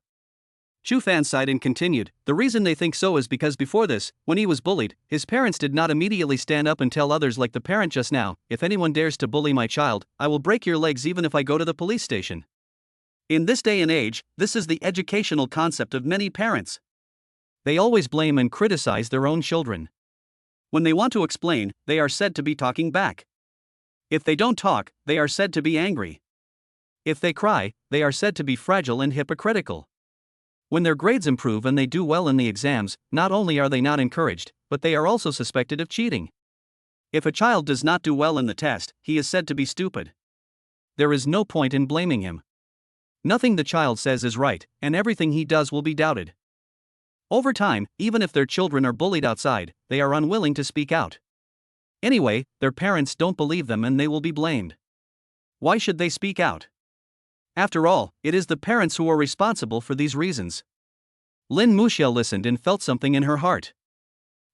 Chu Fan sighed and continued, "The reason they think so is because before this, when he was bullied, his parents did not immediately stand up and tell others like the parent just now, 'If anyone dares to bully my child, I will break your legs even if I go to the police station.' In this day and age, this is the educational concept of many parents. They always blame and criticize their own children. When they want to explain, they are said to be talking back. If they don't talk, they are said to be angry. If they cry, they are said to be fragile and hypocritical. When their grades improve and they do well in the exams, not only are they not encouraged, but they are also suspected of cheating. If a child does not do well in the test, he is said to be stupid. There is no point in blaming him. Nothing the child says is right, and everything he does will be doubted. Over time, even if their children are bullied outside, they are unwilling to speak out. Anyway, their parents don't believe them and they will be blamed. Why should they speak out? After all, it is the parents who are responsible for these reasons. Lin Muxia listened and felt something in her heart.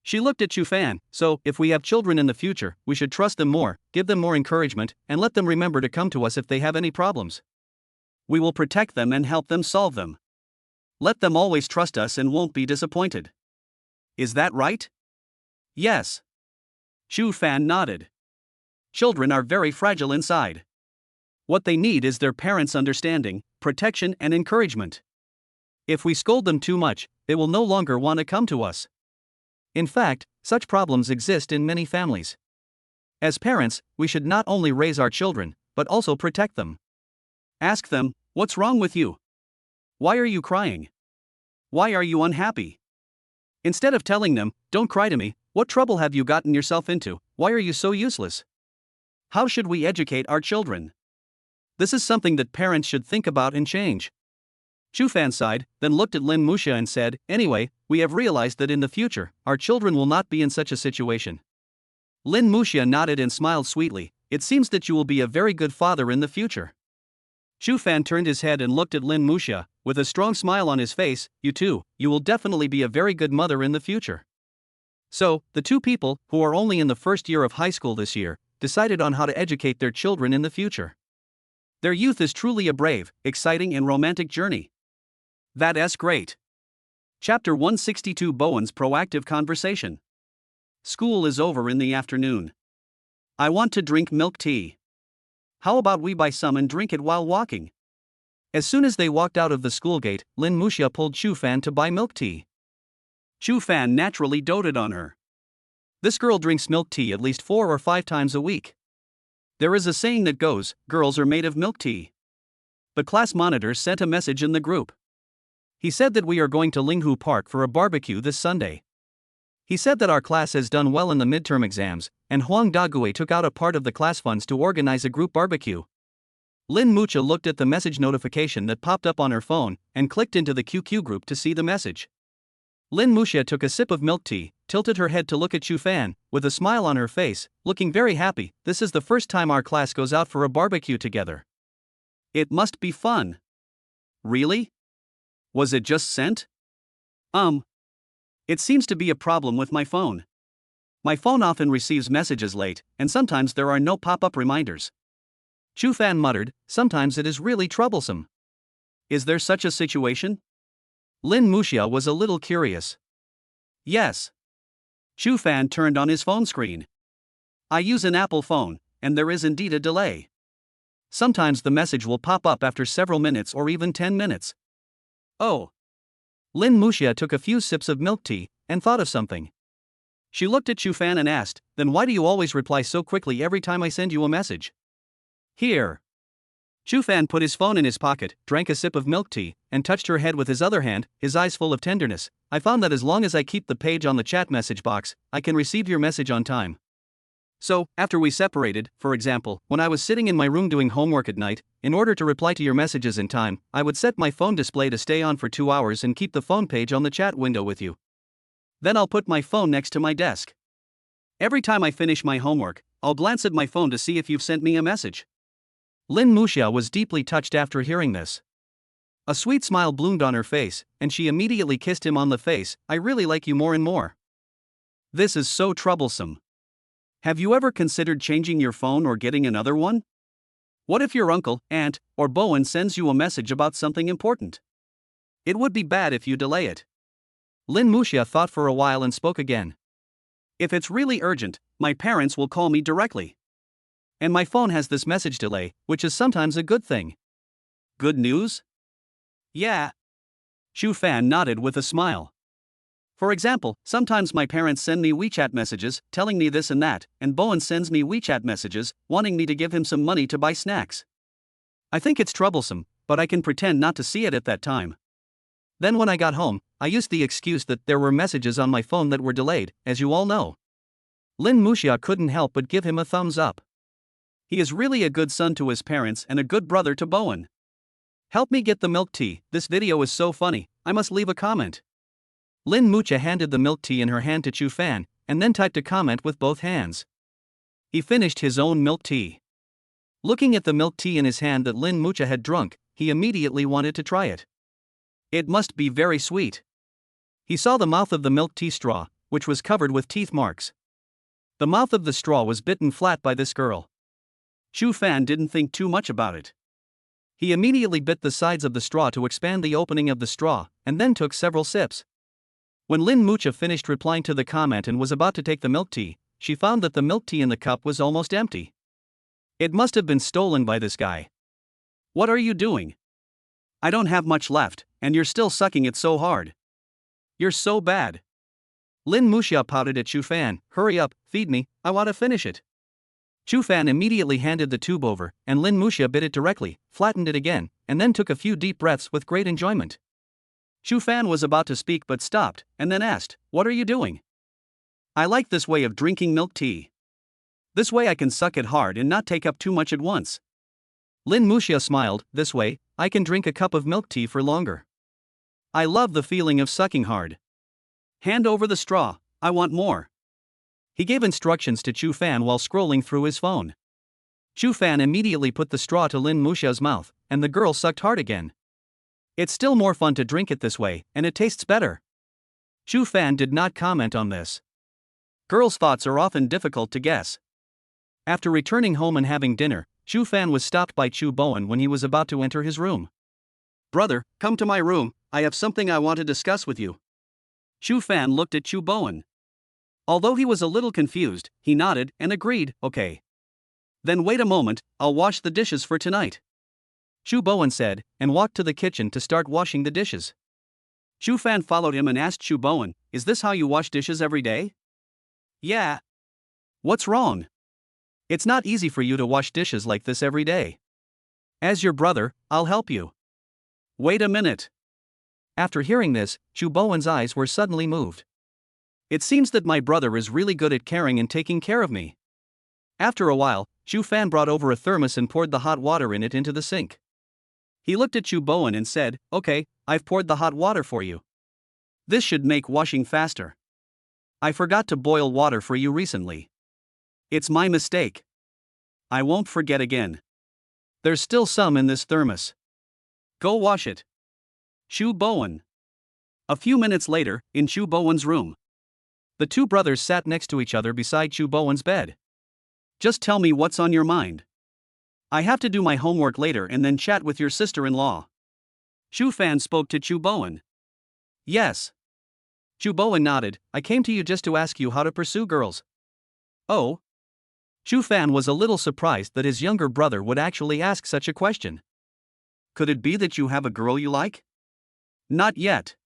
She looked at Chu Fan. "So, if we have children in the future, we should trust them more, give them more encouragement, and let them remember to come to us if they have any problems. We will protect them and help them solve them. Let them always trust us and won't be disappointed. Is that right?" "Yes." Chu Fan nodded. Children are very fragile inside. What they need is their parents' understanding, protection, and encouragement. If we scold them too much, they will no longer want to come to us. In fact, such problems exist in many families. As parents, we should not only raise our children, but also protect them. Ask them, "What's wrong with you? Why are you crying? Why are you unhappy?" Instead of telling them, "Don't cry to me, what trouble have you gotten yourself into, why are you so useless?" How should we educate our children? This is something that parents should think about and change. Chu Fan sighed, then looked at Lin Muxia and said, "Anyway, we have realized that in the future, our children will not be in such a situation." Lin Muxia nodded and smiled sweetly. "It seems that you will be a very good father in the future." Chu Fan turned his head and looked at Lin Muxia, with a strong smile on his face. "You too, you will definitely be a very good mother in the future." So, the two people, who are only in the first year of high school this year, decided on how to educate their children in the future. Their youth is truly a brave, exciting, and romantic journey. That's great. Chapter 162: Bowen's Proactive Conversation. School is over in the afternoon. I want to drink milk tea. How about we buy some and drink it while walking? As soon as they walked out of the school gate, Lin Muxia pulled Chu Fan to buy milk tea. Chu Fan naturally doted on her. This girl drinks milk tea at least 4 or 5 times a week. There is a saying that goes, "Girls are made of milk tea." The class monitor sent a message in the group. He said that we are going to Linghu Park for a barbecue this Sunday. He said that our class has done well in the midterm exams, and Huang Dague took out a part of the class funds to organize a group barbecue. Lin Muxia looked at the message notification that popped up on her phone, and clicked into the QQ group to see the message. Lin Muxia took a sip of milk tea, tilted her head to look at Chu Fan, with a smile on her face, looking very happy. "This is the first time our class goes out for a barbecue together. It must be fun." "Really? Was it just sent?" It seems to be a problem with my phone. My phone often receives messages late, and sometimes there are no pop-up reminders." Chu Fan muttered, "Sometimes it is really troublesome." "Is there such a situation?" Lin Muxia was a little curious. "Yes." Chu Fan turned on his phone screen. "I use an Apple phone, and there is indeed a delay. Sometimes the message will pop up after several minutes or even 10 minutes. Oh. Lin Muxia took a few sips of milk tea, and thought of something. She looked at Chu Fan and asked, "Then why do you always reply so quickly every time I send you a message?" "Here." Chu Fan put his phone in his pocket, drank a sip of milk tea, and touched her head with his other hand, his eyes full of tenderness. I found that as long as I keep the page on the chat message box, I can receive your message on time. So, after we separated, for example, when I was sitting in my room doing homework at night, in order to reply to your messages in time, I would set my phone display to stay on for 2 hours and keep the phone page on the chat window with you. Then I'll put my phone next to my desk. Every time I finish my homework, I'll glance at my phone to see if you've sent me a message. Lin Muxia was deeply touched after hearing this. A sweet smile bloomed on her face, and she immediately kissed him on the face. I really like you more and more. This is so troublesome. Have you ever considered changing your phone or getting another one? What if your uncle, aunt, or Bowen sends you a message about something important? It would be bad if you delay it. Lin Muxia thought for a while and spoke again. If it's really urgent, my parents will call me directly. And my phone has this message delay, which is sometimes a good thing. Good news? Yeah. Chu Fan nodded with a smile. For example, sometimes my parents send me WeChat messages, telling me this and that, and Bowen sends me WeChat messages, wanting me to give him some money to buy snacks. I think it's troublesome, but I can pretend not to see it at that time. Then when I got home, I used the excuse that there were messages on my phone that were delayed, as you all know. Lin Muxia couldn't help but give him a thumbs up. He is really a good son to his parents and a good brother to Bowen. Help me get the milk tea, this video is so funny, I must leave a comment. Lin Muxia handed the milk tea in her hand to Chu Fan, and then typed a comment with both hands. He finished his own milk tea. Looking at the milk tea in his hand that Lin Muxia had drunk, he immediately wanted to try it. It must be very sweet. He saw the mouth of the milk tea straw, which was covered with teeth marks. The mouth of the straw was bitten flat by this girl. Chu Fan didn't think too much about it. He immediately bit the sides of the straw to expand the opening of the straw, and then took several sips. When Lin Muxia finished replying to the comment and was about to take the milk tea, she found that the milk tea in the cup was almost empty. It must have been stolen by this guy. What are you doing? I don't have much left, and you're still sucking it so hard. You're so bad. Lin Muxia pouted at Chu Fan. Hurry up, feed me, I want to finish it. Chu Fan immediately handed the tube over, and Lin Muxia bit it directly, flattened it again, and then took a few deep breaths with great enjoyment. Chu Fan was about to speak but stopped, and then asked, "What are you doing?" I like this way of drinking milk tea. This way I can suck it hard and not take up too much at once. Lin Muxia smiled. This way, I can drink a cup of milk tea for longer. I love the feeling of sucking hard. Hand over the straw, I want more. He gave instructions to Chu Fan while scrolling through his phone. Chu Fan immediately put the straw to Lin Muxia's mouth, and the girl sucked hard again. It's still more fun to drink it this way, and it tastes better. Chu Fan did not comment on this. Girls' thoughts are often difficult to guess. After returning home and having dinner, Chu Fan was stopped by Chu Bowen when he was about to enter his room. Brother, come to my room, I have something I want to discuss with you. Chu Fan looked at Chu Bowen. Although he was a little confused, he nodded and agreed, okay. Then wait a moment, I'll wash the dishes for tonight. Chu Bowen said, and walked to the kitchen to start washing the dishes. Chu Fan followed him and asked Chu Bowen, is this how you wash dishes every day? Yeah. What's wrong? It's not easy for you to wash dishes like this every day. As your brother, I'll help you. Wait a minute. After hearing this, Chu Bowen's eyes were suddenly moved. It seems that my brother is really good at caring and taking care of me. After a while, Chu Fan brought over a thermos and poured the hot water in it into the sink. He looked at Chu Bowen and said, okay, I've poured the hot water for you. This should make washing faster. I forgot to boil water for you recently. It's my mistake. I won't forget again. There's still some in this thermos. Go wash it. Chu Bowen. A few minutes later, in Chu Bowen's room. The two brothers sat next to each other beside Chu Bowen's bed. Just tell me what's on your mind. I have to do my homework later and then chat with your sister-in-law. Chu Fan spoke to Chu Bowen. Yes. Chu Bowen nodded. I came to you just to ask you how to pursue girls. Oh? Chu Fan was a little surprised that his younger brother would actually ask such a question. Could it be that you have a girl you like? Not yet.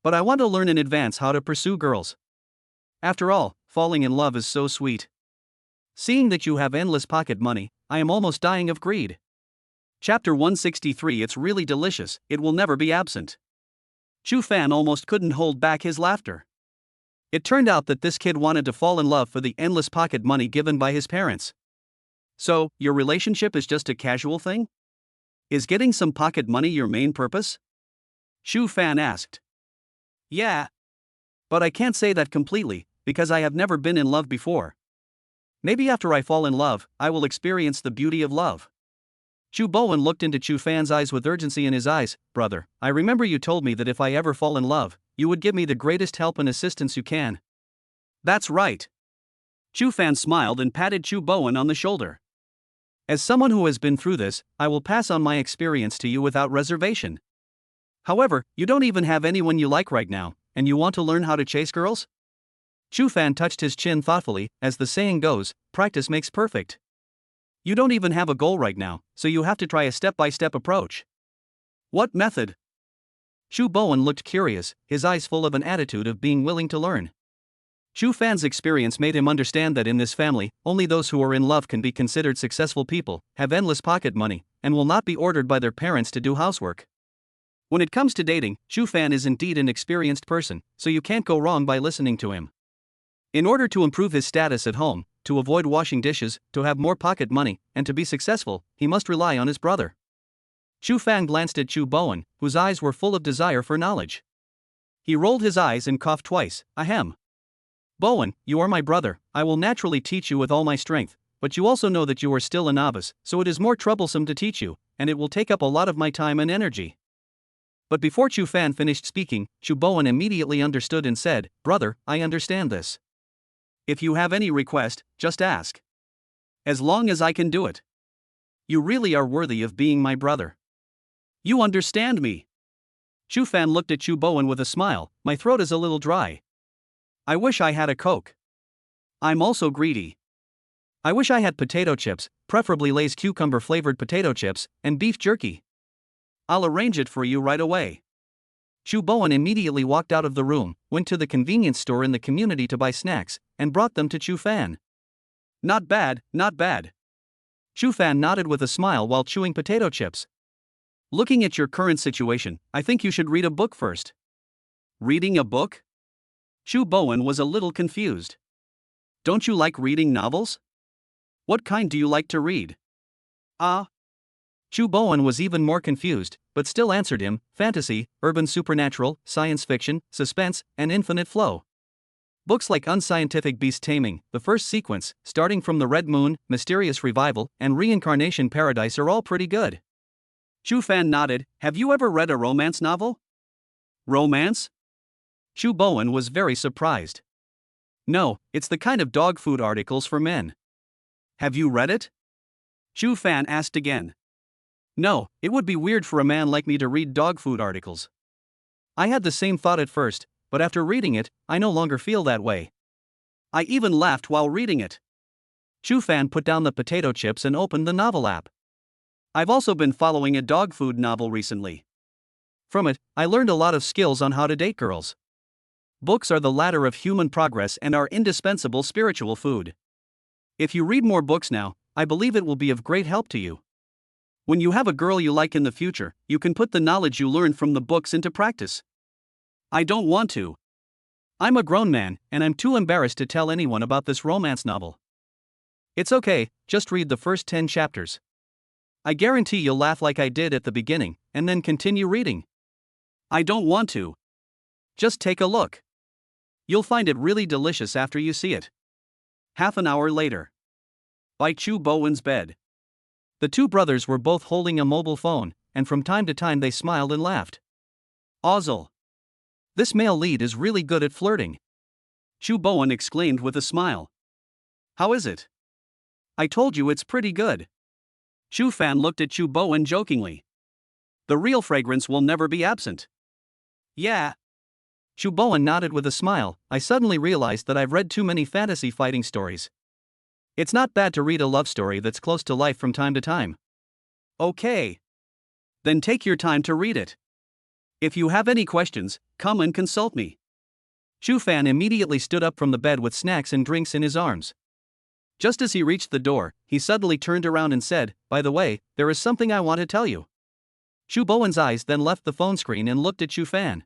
But I want to learn in advance how to pursue girls. After all, falling in love is so sweet. Seeing that you have endless pocket money, I am almost dying of greed. Chapter 163. It's really delicious, it will never be absent. Chu Fan almost couldn't hold back his laughter. It turned out that this kid wanted to fall in love for the endless pocket money given by his parents. So, your relationship is just a casual thing? Is getting some pocket money your main purpose? Chu Fan asked. Yeah. But I can't say that completely, because I have never been in love before. Maybe after I fall in love, I will experience the beauty of love. Chu Bowen looked into Chu Fan's eyes with urgency in his eyes. Brother, I remember you told me that if I ever fall in love, you would give me the greatest help and assistance you can. That's right. Chu Fan smiled and patted Chu Bowen on the shoulder. As someone who has been through this, I will pass on my experience to you without reservation. However, you don't even have anyone you like right now, and you want to learn how to chase girls? Chu Fan touched his chin thoughtfully. As the saying goes, practice makes perfect. You don't even have a goal right now, so you have to try a step-by-step approach. What method? Chu Bowen looked curious, his eyes full of an attitude of being willing to learn. Chu Fan's experience made him understand that in this family, only those who are in love can be considered successful people, have endless pocket money, and will not be ordered by their parents to do housework. When it comes to dating, Chu Fan is indeed an experienced person, so you can't go wrong by listening to him. In order to improve his status at home, to avoid washing dishes, to have more pocket money, and to be successful, he must rely on his brother. Chu Fan glanced at Chu Bowen, whose eyes were full of desire for knowledge. He rolled his eyes and coughed twice. Ahem. Bowen, you are my brother, I will naturally teach you with all my strength, but you also know that you are still a novice, so it is more troublesome to teach you, and it will take up a lot of my time and energy. But before Chu Fan finished speaking, Chu Bowen immediately understood and said, Brother, I understand this. If you have any request, just ask. As long as I can do it. You really are worthy of being my brother. You understand me. Chu Fan looked at Chu Bowen with a smile. My throat is a little dry. I wish I had a Coke. I'm also greedy. I wish I had potato chips, preferably Lay's cucumber-flavored potato chips, and beef jerky. I'll arrange it for you right away. Chu Bowen immediately walked out of the room, went to the convenience store in the community to buy snacks, and brought them to Chu Fan. Not bad, not bad. Chu Fan nodded with a smile while chewing potato chips. Looking at your current situation, I think you should read a book first. Reading a book? Chu Bowen was a little confused. Don't you like reading novels? What kind do you like to read? Chu Bowen was even more confused, but still answered him, fantasy, urban supernatural, science fiction, suspense, and infinite flow. Books like Unscientific Beast Taming, The First Sequence, Starting from the Red Moon, Mysterious Revival, and Reincarnation Paradise are all pretty good. Chu Fan nodded. Have you ever read a romance novel? Romance? Chu Bowen was very surprised. No, it's the kind of dog food articles for men. Have you read it? Chu Fan asked again. No, it would be weird for a man like me to read dog food articles. I had the same thought at first, but after reading it, I no longer feel that way. I even laughed while reading it. Chu Fan put down the potato chips and opened the novel app. I've also been following a dog food novel recently. From it, I learned a lot of skills on how to date girls. Books are the ladder of human progress and are indispensable spiritual food. If you read more books now, I believe it will be of great help to you. When you have a girl you like in the future, you can put the knowledge you learned from the books into practice. I don't want to. I'm a grown man, and I'm too embarrassed to tell anyone about this romance novel. It's okay, just read the first 10 chapters. I guarantee you'll laugh like I did at the beginning, and then continue reading. I don't want to. Just take a look. You'll find it really delicious after you see it. Half an hour later. By Chu Bowen's bed. The two brothers were both holding a mobile phone, and from time to time they smiled and laughed. Ozzel. This male lead is really good at flirting. Chu Bowen exclaimed with a smile. How is it? I told you it's pretty good. Chu Fan looked at Chu Bowen jokingly. The real fragrance will never be absent. Yeah. Chu Bowen nodded with a smile. I suddenly realized that I've read too many fantasy fighting stories. It's not bad to read a love story that's close to life from time to time. Okay. Then take your time to read it. If you have any questions, come and consult me. Chu Fan immediately stood up from the bed with snacks and drinks in his arms. Just as he reached the door, he suddenly turned around and said, "By the way, there is something I want to tell you." Chu Bowen's eyes then left the phone screen and looked at Chu Fan.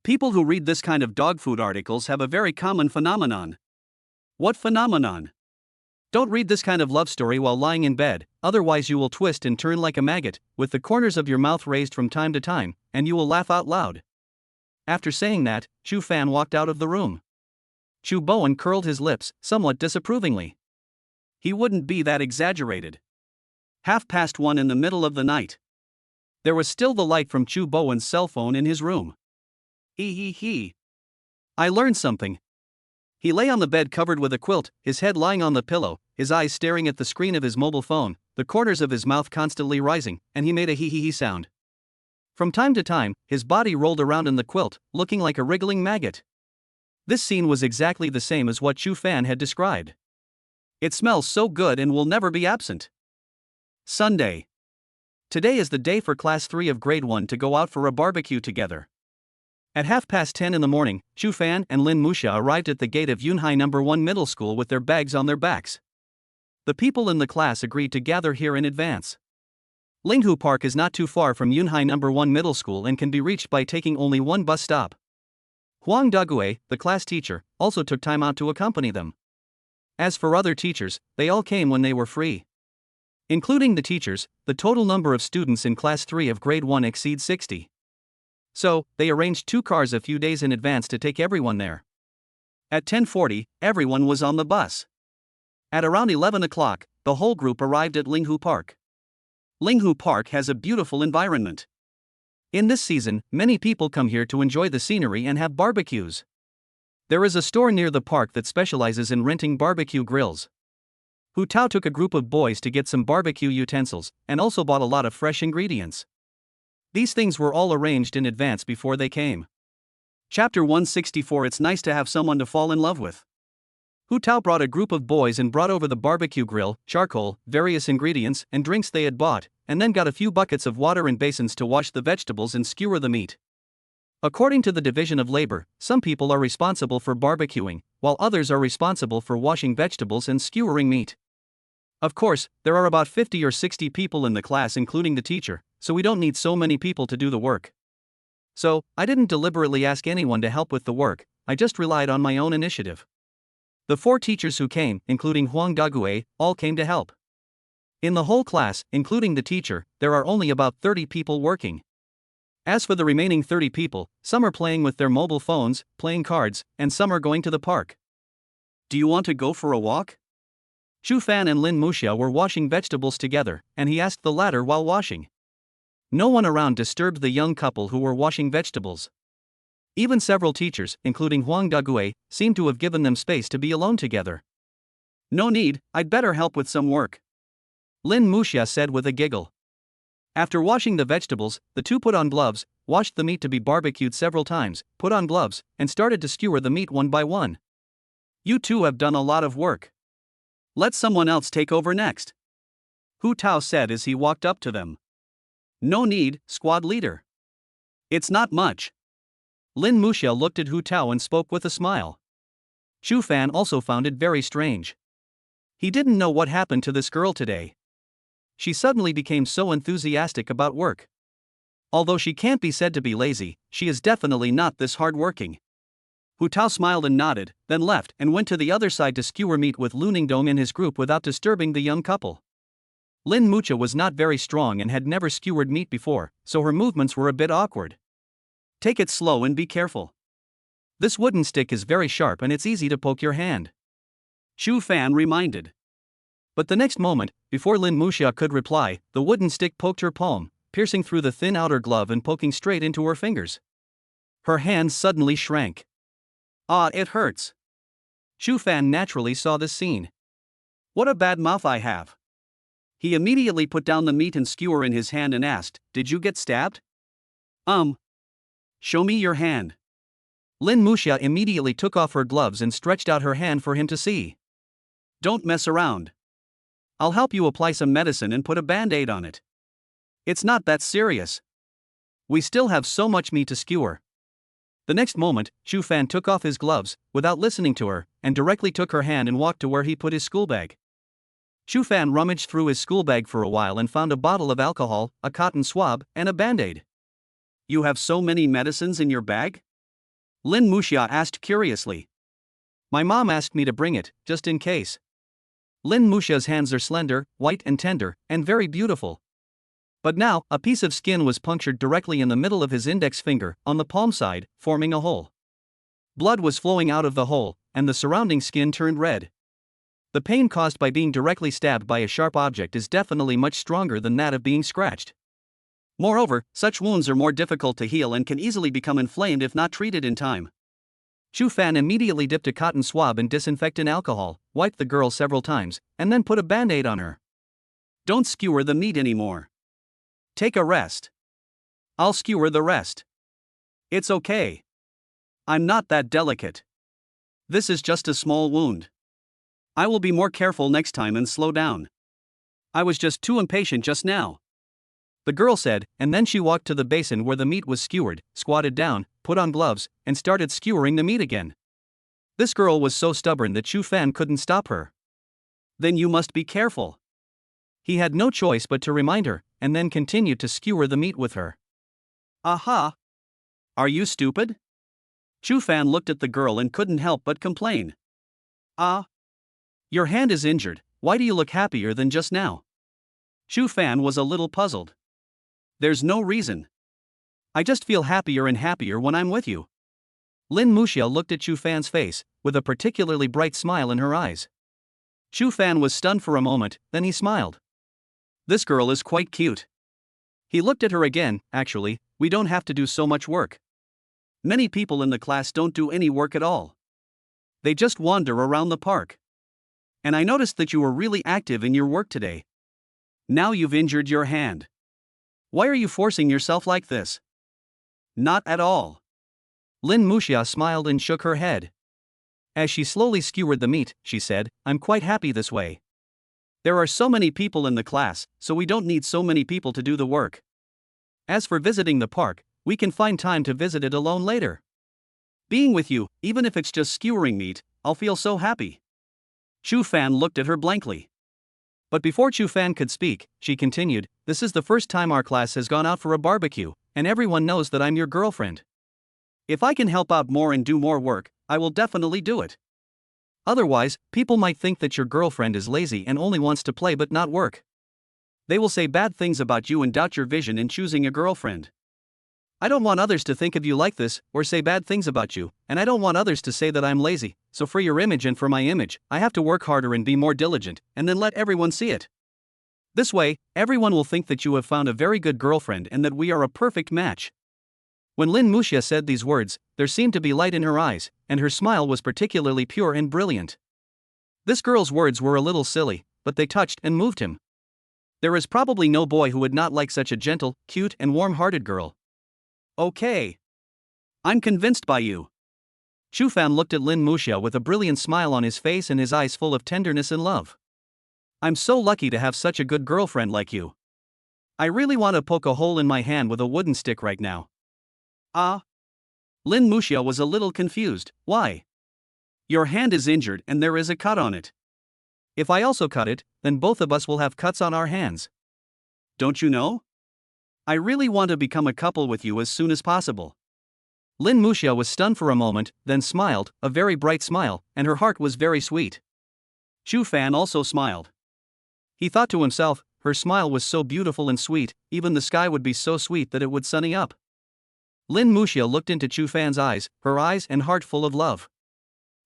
People who read this kind of dog food articles have a very common phenomenon. What phenomenon? Don't read this kind of love story while lying in bed, otherwise you will twist and turn like a maggot, with the corners of your mouth raised from time to time, and you will laugh out loud. After saying that, Chu Fan walked out of the room. Chu Bowen curled his lips, somewhat disapprovingly. He wouldn't be that exaggerated. 1:30 in the middle of the night. There was still the light from Chu Bowen's cell phone in his room. He. I learned something. He lay on the bed covered with a quilt, his head lying on the pillow, his eyes staring at the screen of his mobile phone, the corners of his mouth constantly rising, and he made a hee sound. From time to time, his body rolled around in the quilt, looking like a wriggling maggot. This scene was exactly the same as what Chu Fan had described. It smells so good and will never be absent. Sunday. Today is the day for Class 3 of Grade 1 to go out for a barbecue together. At 10:30 in the morning, Chu Fan and Lin Muxia arrived at the gate of Yunhai No. 1 Middle School with their bags on their backs. The people in the class agreed to gather here in advance. Linghu Park is not too far from Yunhai No. 1 Middle School and can be reached by taking only one bus stop. Huang Dague, the class teacher, also took time out to accompany them. As for other teachers, they all came when they were free. Including the teachers, the total number of students in Class 3 of Grade 1 exceeds 60. So, they arranged 2 cars a few days in advance to take everyone there. At 10:40, everyone was on the bus. At around 11 o'clock, the whole group arrived at Linghu Park. Linghu Park has a beautiful environment. In this season, many people come here to enjoy the scenery and have barbecues. There is a store near the park that specializes in renting barbecue grills. Hu Tao took a group of boys to get some barbecue utensils, and also bought a lot of fresh ingredients. These things were all arranged in advance before they came. Chapter 164. It's nice to have someone to fall in love with. Hu Tao brought a group of boys and brought over the barbecue grill, charcoal, various ingredients, and drinks they had bought, and then got a few buckets of water and basins to wash the vegetables and skewer the meat. According to the division of labor, some people are responsible for barbecuing, while others are responsible for washing vegetables and skewering meat. Of course, there are about 50 or 60 people in the class including the teacher, so we don't need so many people to do the work. So, I didn't deliberately ask anyone to help with the work, I just relied on my own initiative. The 4 teachers who came, including Huang Dague, all came to help. In the whole class, including the teacher, there are only about 30 people working. As for the remaining 30 people, some are playing with their mobile phones, playing cards, and some are going to the park. Do you want to go for a walk? Chu Fan and Lin Muxia were washing vegetables together, and he asked the latter while washing. No one around disturbed the young couple who were washing vegetables. Even several teachers, including Huang Dague, seemed to have given them space to be alone together. No need, I'd better help with some work, Lin Muxia said with a giggle. After washing the vegetables, the two put on gloves, washed the meat to be barbecued several times, put on gloves, and started to skewer the meat one by one. You two have done a lot of work. Let someone else take over next, Hu Tao said as he walked up to them. No need, squad leader. It's not much. Lin Muxia looked at Hu Tao and spoke with a smile. Chu Fan also found it very strange. He didn't know what happened to this girl today. She suddenly became so enthusiastic about work. Although she can't be said to be lazy, she is definitely not this hard-working. Hu Tao smiled and nodded, then left and went to the other side to skewer meat with Lu Ningdong in his group without disturbing the young couple. Lin Muxia was not very strong and had never skewered meat before, so her movements were a bit awkward. Take it slow and be careful. This wooden stick is very sharp and it's easy to poke your hand, Chu Fan reminded. But the next moment, before Lin Muxia could reply, the wooden stick poked her palm, piercing through the thin outer glove and poking straight into her fingers. Her hands suddenly shrank. Ah, it hurts. Chu Fan naturally saw this scene. What a bad mouth I have. He immediately put down the meat and skewer in his hand and asked, Did you get stabbed? Show me your hand. Lin Muxia immediately took off her gloves and stretched out her hand for him to see. Don't mess around. I'll help you apply some medicine and put a band-aid on it. It's not that serious. We still have so much meat to skewer. The next moment, Chu Fan took off his gloves, without listening to her, and directly took her hand and walked to where he put his school bag. Chu Fan rummaged through his school bag for a while and found a bottle of alcohol, a cotton swab, and a band-aid. You have so many medicines in your bag? Lin Muxia asked curiously. My mom asked me to bring it, just in case. Lin Muxia's hands are slender, white and tender, and very beautiful. But now, a piece of skin was punctured directly in the middle of his index finger, on the palm side, forming a hole. Blood was flowing out of the hole, and the surrounding skin turned red. The pain caused by being directly stabbed by a sharp object is definitely much stronger than that of being scratched. Moreover, such wounds are more difficult to heal and can easily become inflamed if not treated in time. Chu Fan immediately dipped a cotton swab in disinfectant alcohol, wiped the girl several times, and then put a band-aid on her. Don't skewer the meat anymore. Take a rest. I'll skewer the rest. It's okay. I'm not that delicate. This is just a small wound. I will be more careful next time and slow down. I was just too impatient just now. The girl said, and then she walked to the basin where the meat was skewered, squatted down, put on gloves, and started skewering the meat again. This girl was so stubborn that Chu Fan couldn't stop her. Then you must be careful. He had no choice but to remind her, and then continued to skewer the meat with her. Aha! Are you stupid? Chu Fan looked at the girl and couldn't help but complain. Your hand is injured, why do you look happier than just now? Chu Fan was a little puzzled. There's no reason. I just feel happier and happier when I'm with you. Lin Muxia looked at Chu Fan's face, with a particularly bright smile in her eyes. Chu Fan was stunned for a moment, then he smiled. This girl is quite cute. He looked at her again. Actually, we don't have to do so much work. Many people in the class don't do any work at all. They just wander around the park. And I noticed that you were really active in your work today. Now you've injured your hand. Why are you forcing yourself like this? Not at all. Lin Muxia smiled and shook her head. As she slowly skewered the meat, she said, I'm quite happy this way. There are so many people in the class, so we don't need so many people to do the work. As for visiting the park, we can find time to visit it alone later. Being with you, even if it's just skewering meat, I'll feel so happy. Chu Fan looked at her blankly. But before Chu Fan could speak, she continued, this is the first time our class has gone out for a barbecue, and everyone knows that I'm your girlfriend. If I can help out more and do more work, I will definitely do it. Otherwise, people might think that your girlfriend is lazy and only wants to play but not work. They will say bad things about you and doubt your vision in choosing a girlfriend. I don't want others to think of you like this, or say bad things about you, and I don't want others to say that I'm lazy, so for your image and for my image, I have to work harder and be more diligent, and then let everyone see it. This way, everyone will think that you have found a very good girlfriend and that we are a perfect match. When Lin Muxia said these words, there seemed to be light in her eyes, and her smile was particularly pure and brilliant. This girl's words were a little silly, but they touched and moved him. There is probably no boy who would not like such a gentle, cute, and warm-hearted girl. Okay. I'm convinced by you. Chu Fan looked at Lin Muxia with a brilliant smile on his face and his eyes full of tenderness and love. I'm so lucky to have such a good girlfriend like you. I really want to poke a hole in my hand with a wooden stick right now. Lin Muxia was a little confused. Why? Your hand is injured and there is a cut on it. If I also cut it, then both of us will have cuts on our hands. Don't you know? I really want to become a couple with you as soon as possible. Lin Muxia was stunned for a moment, then smiled, a very bright smile, and her heart was very sweet. Chu Fan also smiled. He thought to himself, her smile was so beautiful and sweet, even the sky would be so sweet that it would sunny up. Lin Muxia looked into Chu Fan's eyes, her eyes and heart full of love.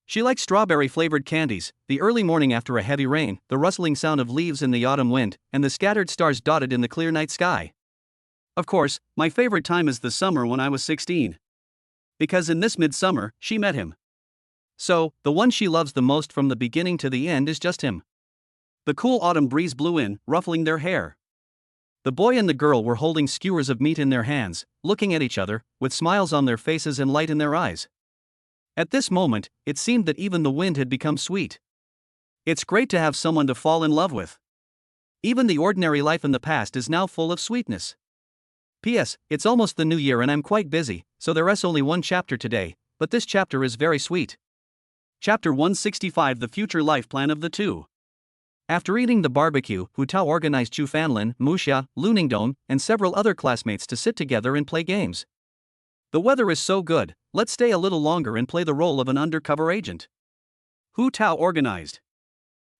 She liked strawberry-flavored candies, the early morning after a heavy rain, the rustling sound of leaves in the autumn wind, and the scattered stars dotted in the clear night sky. Of course, my favorite time is the summer when I was 16. Because in this midsummer, she met him. So, the one she loves the most from the beginning to the end is just him. The cool autumn breeze blew in, ruffling their hair. The boy and the girl were holding skewers of meat in their hands, looking at each other, with smiles on their faces and light in their eyes. At this moment, it seemed that even the wind had become sweet. It's great to have someone to fall in love with. Even the ordinary life in the past is now full of sweetness. P.S. It's almost the new year and I'm quite busy, so there's only one chapter today, but this chapter is very sweet. Chapter 165, The Future Life Plan of the Two. After eating the barbecue, Hu Tao organized Chu Fanlin, Muxia, Lu Ningdong, and several other classmates to sit together and play games. The weather is so good, let's stay a little longer and play the role of an undercover agent. Hu Tao organized.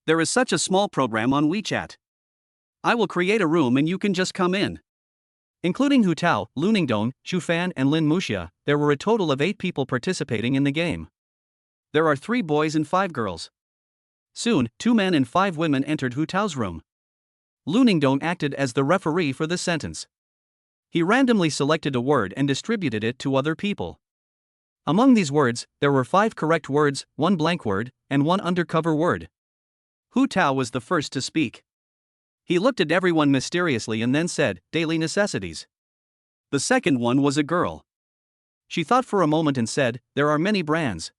There is such a small program on WeChat. I will create a room and you can just come in. Including Hu Tao, Lu Ningdong, Xu Fan, and Lin Muxia, there were a total of 8 people participating in the game. There are 3 boys and 5 girls. Soon, 2 men and 5 women entered Hu Tao's room. Lu Ningdong acted as the referee for this sentence. He randomly selected a word and distributed it to other people. Among these words, there were 5 correct words, 1 blank word, and 1 undercover word. Hu Tao was the first to speak. He looked at everyone mysteriously and then said, daily necessities. The second one was a girl. She thought for a moment and said, there are many brands.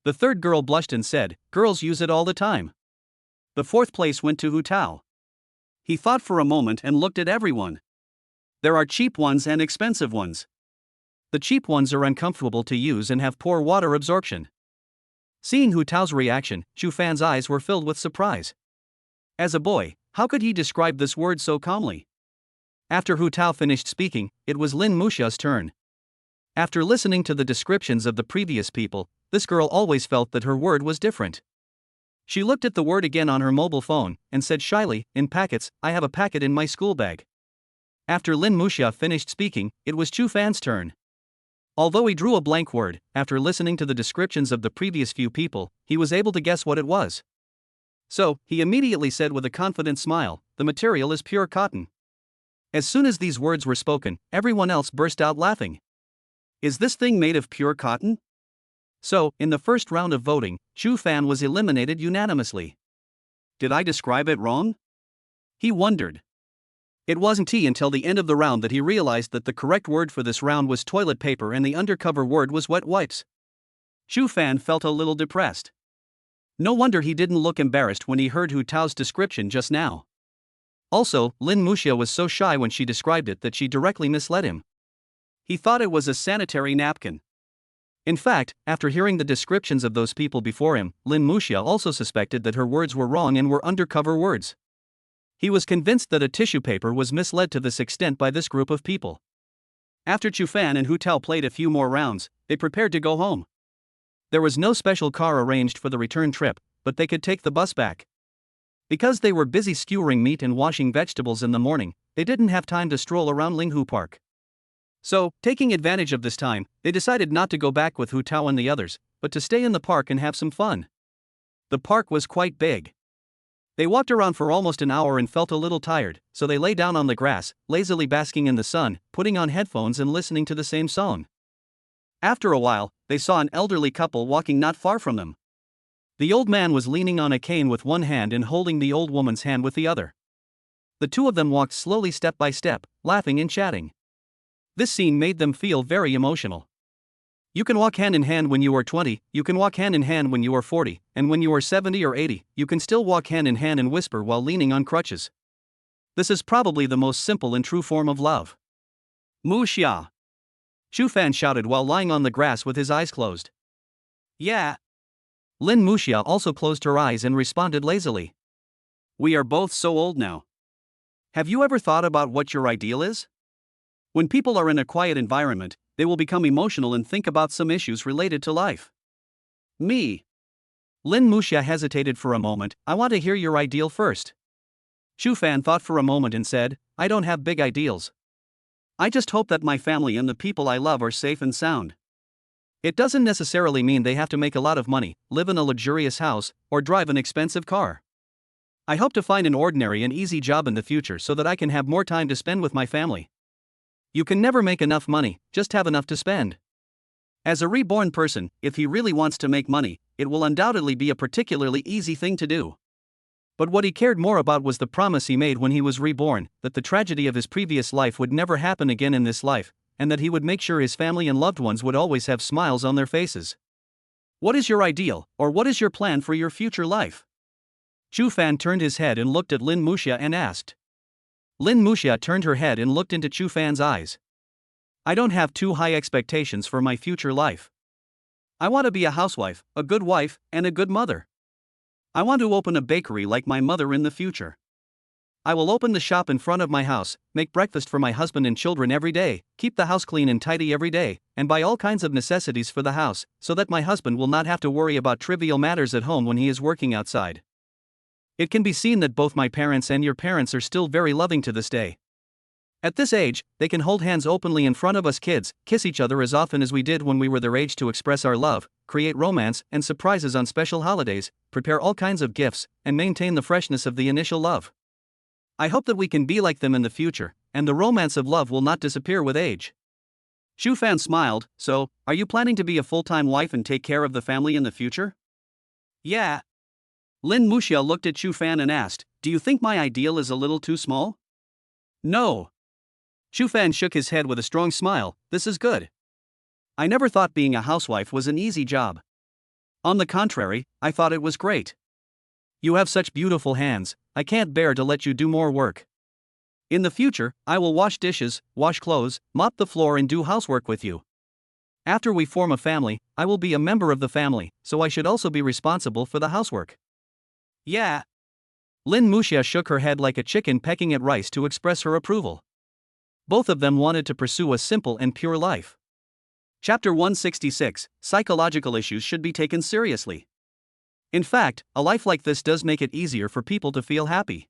The third girl blushed and said, girls use it all the time. The fourth place went to Hu Tao. He thought for a moment and looked at everyone. There are cheap ones and expensive ones. The cheap ones are uncomfortable to use and have poor water absorption. Seeing Hu Tao's reaction, Xu Fan's eyes were filled with surprise. As a boy, how could he describe this word so calmly? After Hu Tao finished speaking, it was Lin Muxia's turn. After listening to the descriptions of the previous people, this girl always felt that her word was different. She looked at the word again on her mobile phone and said shyly, in packets, I have a packet in my school bag. After Lin Muxia finished speaking, it was Xu Fan's turn. Although he drew a blank word, after listening to the descriptions of the previous few people, he was able to guess what it was. So, he immediately said with a confident smile, the material is pure cotton. As soon as these words were spoken, everyone else burst out laughing. Is this thing made of pure cotton? So, in the first round of voting, Xu Fan was eliminated unanimously. Did I describe it wrong? He wondered. It wasn't until the end of the round that he realized that the correct word for this round was toilet paper and the undercover word was wet wipes. Xu Fan felt a little depressed. No wonder he didn't look embarrassed when he heard Hu Tao's description just now. Also, Lin Muxia was so shy when she described it that she directly misled him. He thought it was a sanitary napkin. In fact, after hearing the descriptions of those people before him, Lin Muxia also suspected that her words were wrong and were undercover words. He was convinced that a tissue paper was misled to this extent by this group of people. After Xu Fan and Hu Tao played a few more rounds, they prepared to go home. There was no special car arranged for the return trip, but they could take the bus back. Because they were busy skewering meat and washing vegetables in the morning, they didn't have time to stroll around Linghu Park. So, taking advantage of this time, they decided not to go back with Hu Tao and the others, but to stay in the park and have some fun. The park was quite big. They walked around for almost an hour and felt a little tired, so they lay down on the grass, lazily basking in the sun, putting on headphones and listening to the same song. After a while, they saw an elderly couple walking not far from them. The old man was leaning on a cane with one hand and holding the old woman's hand with the other. The two of them walked slowly step by step, laughing and chatting. This scene made them feel very emotional. You can walk hand in hand when you are 20, you can walk hand in hand when you are 40, and when you are 70 or 80, you can still walk hand in hand and whisper while leaning on crutches. This is probably the most simple and true form of love. Mu Xia. Xu Fan shouted while lying on the grass with his eyes closed. Yeah. Lin Muxia also closed her eyes and responded lazily. We are both so old now. Have you ever thought about what your ideal is? When people are in a quiet environment, they will become emotional and think about some issues related to life. Me. Lin Muxia hesitated for a moment. I want to hear your ideal first. Xu Fan thought for a moment and said, I don't have big ideals. I just hope that my family and the people I love are safe and sound. It doesn't necessarily mean they have to make a lot of money, live in a luxurious house, or drive an expensive car. I hope to find an ordinary and easy job in the future so that I can have more time to spend with my family. You can never make enough money, just have enough to spend. As a reborn person, if he really wants to make money, it will undoubtedly be a particularly easy thing to do. But what he cared more about was the promise he made when he was reborn, that the tragedy of his previous life would never happen again in this life, and that he would make sure his family and loved ones would always have smiles on their faces. What is your ideal, or what is your plan for your future life? Xu Fan turned his head and looked at Lin Muxia and asked. Lin Muxia turned her head and looked into Chu Fan's eyes. I don't have too high expectations for my future life. I want to be a housewife, a good wife, and a good mother. I want to open a bakery like my mother in the future. I will open the shop in front of my house, make breakfast for my husband and children every day, keep the house clean and tidy every day, and buy all kinds of necessities for the house, so that my husband will not have to worry about trivial matters at home when he is working outside. It can be seen that both my parents and your parents are still very loving to this day. At this age, they can hold hands openly in front of us kids, kiss each other as often as we did when we were their age to express our love, create romance and surprises on special holidays, prepare all kinds of gifts, and maintain the freshness of the initial love. I hope that we can be like them in the future, and the romance of love will not disappear with age. Chu Fan smiled. So, are you planning to be a full-time wife and take care of the family in the future? Yeah. Lin Muxia looked at Chu Fan and asked, do you think my ideal is a little too small? No. Chu Fan shook his head with a strong smile. This is good. I never thought being a housewife was an easy job. On the contrary, I thought it was great. You have such beautiful hands, I can't bear to let you do more work. In the future, I will wash dishes, wash clothes, mop the floor and do housework with you. After we form a family, I will be a member of the family, so I should also be responsible for the housework. Yeah. Lin Muxia shook her head like a chicken pecking at rice to express her approval. Both of them wanted to pursue a simple and pure life. Chapter 166, Psychological issues should be taken seriously. In fact, a life like this does make it easier for people to feel happy.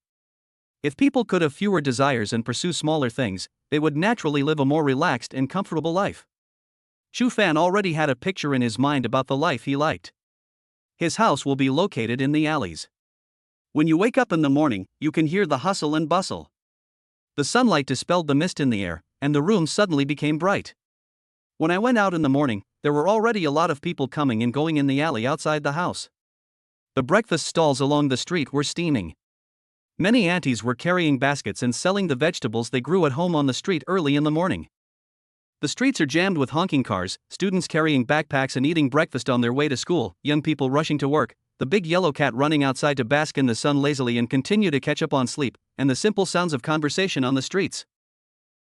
If people could have fewer desires and pursue smaller things, they would naturally live a more relaxed and comfortable life. Chu Fan already had a picture in his mind about the life he liked. His house will be located in the alleys. When you wake up in the morning, you can hear the hustle and bustle. The sunlight dispelled the mist in the air, and the room suddenly became bright. When I went out in the morning, there were already a lot of people coming and going in the alley outside the house. The breakfast stalls along the street were steaming. Many aunties were carrying baskets and selling the vegetables they grew at home on the street early in the morning. The streets are jammed with honking cars, students carrying backpacks and eating breakfast on their way to school, young people rushing to work, the big yellow cat running outside to bask in the sun lazily and continue to catch up on sleep, and the simple sounds of conversation on the streets.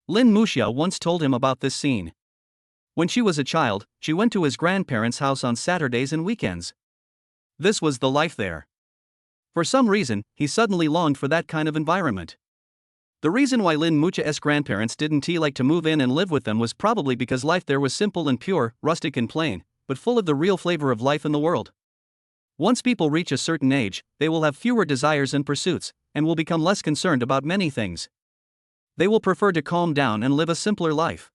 Lin Muxia once told him about this scene. When she was a child, she went to his grandparents' house on Saturdays and weekends. This was the life there. For some reason, he suddenly longed for that kind of environment. The reason why Lin Muxia's grandparents didn't like to move in and live with them was probably because life there was simple and pure, rustic and plain, but full of the real flavor of life in the world. Once people reach a certain age, they will have fewer desires and pursuits, and will become less concerned about many things. They will prefer to calm down and live a simpler life.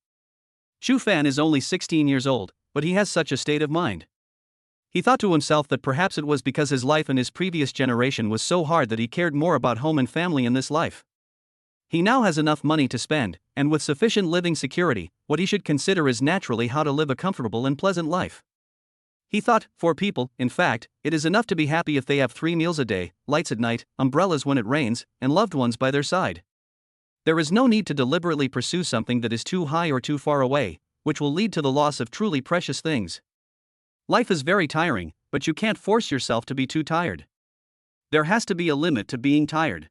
Chu Fan is only 16 years old, but he has such a state of mind. He thought to himself that perhaps it was because his life in his previous generation was so hard that he cared more about home and family in this life. He now has enough money to spend, and with sufficient living security, what he should consider is naturally how to live a comfortable and pleasant life. He thought, for people, in fact, it is enough to be happy if they have 3 meals a day, lights at night, umbrellas when it rains, and loved ones by their side. There is no need to deliberately pursue something that is too high or too far away, which will lead to the loss of truly precious things. Life is very tiring, but you can't force yourself to be too tired. There has to be a limit to being tired.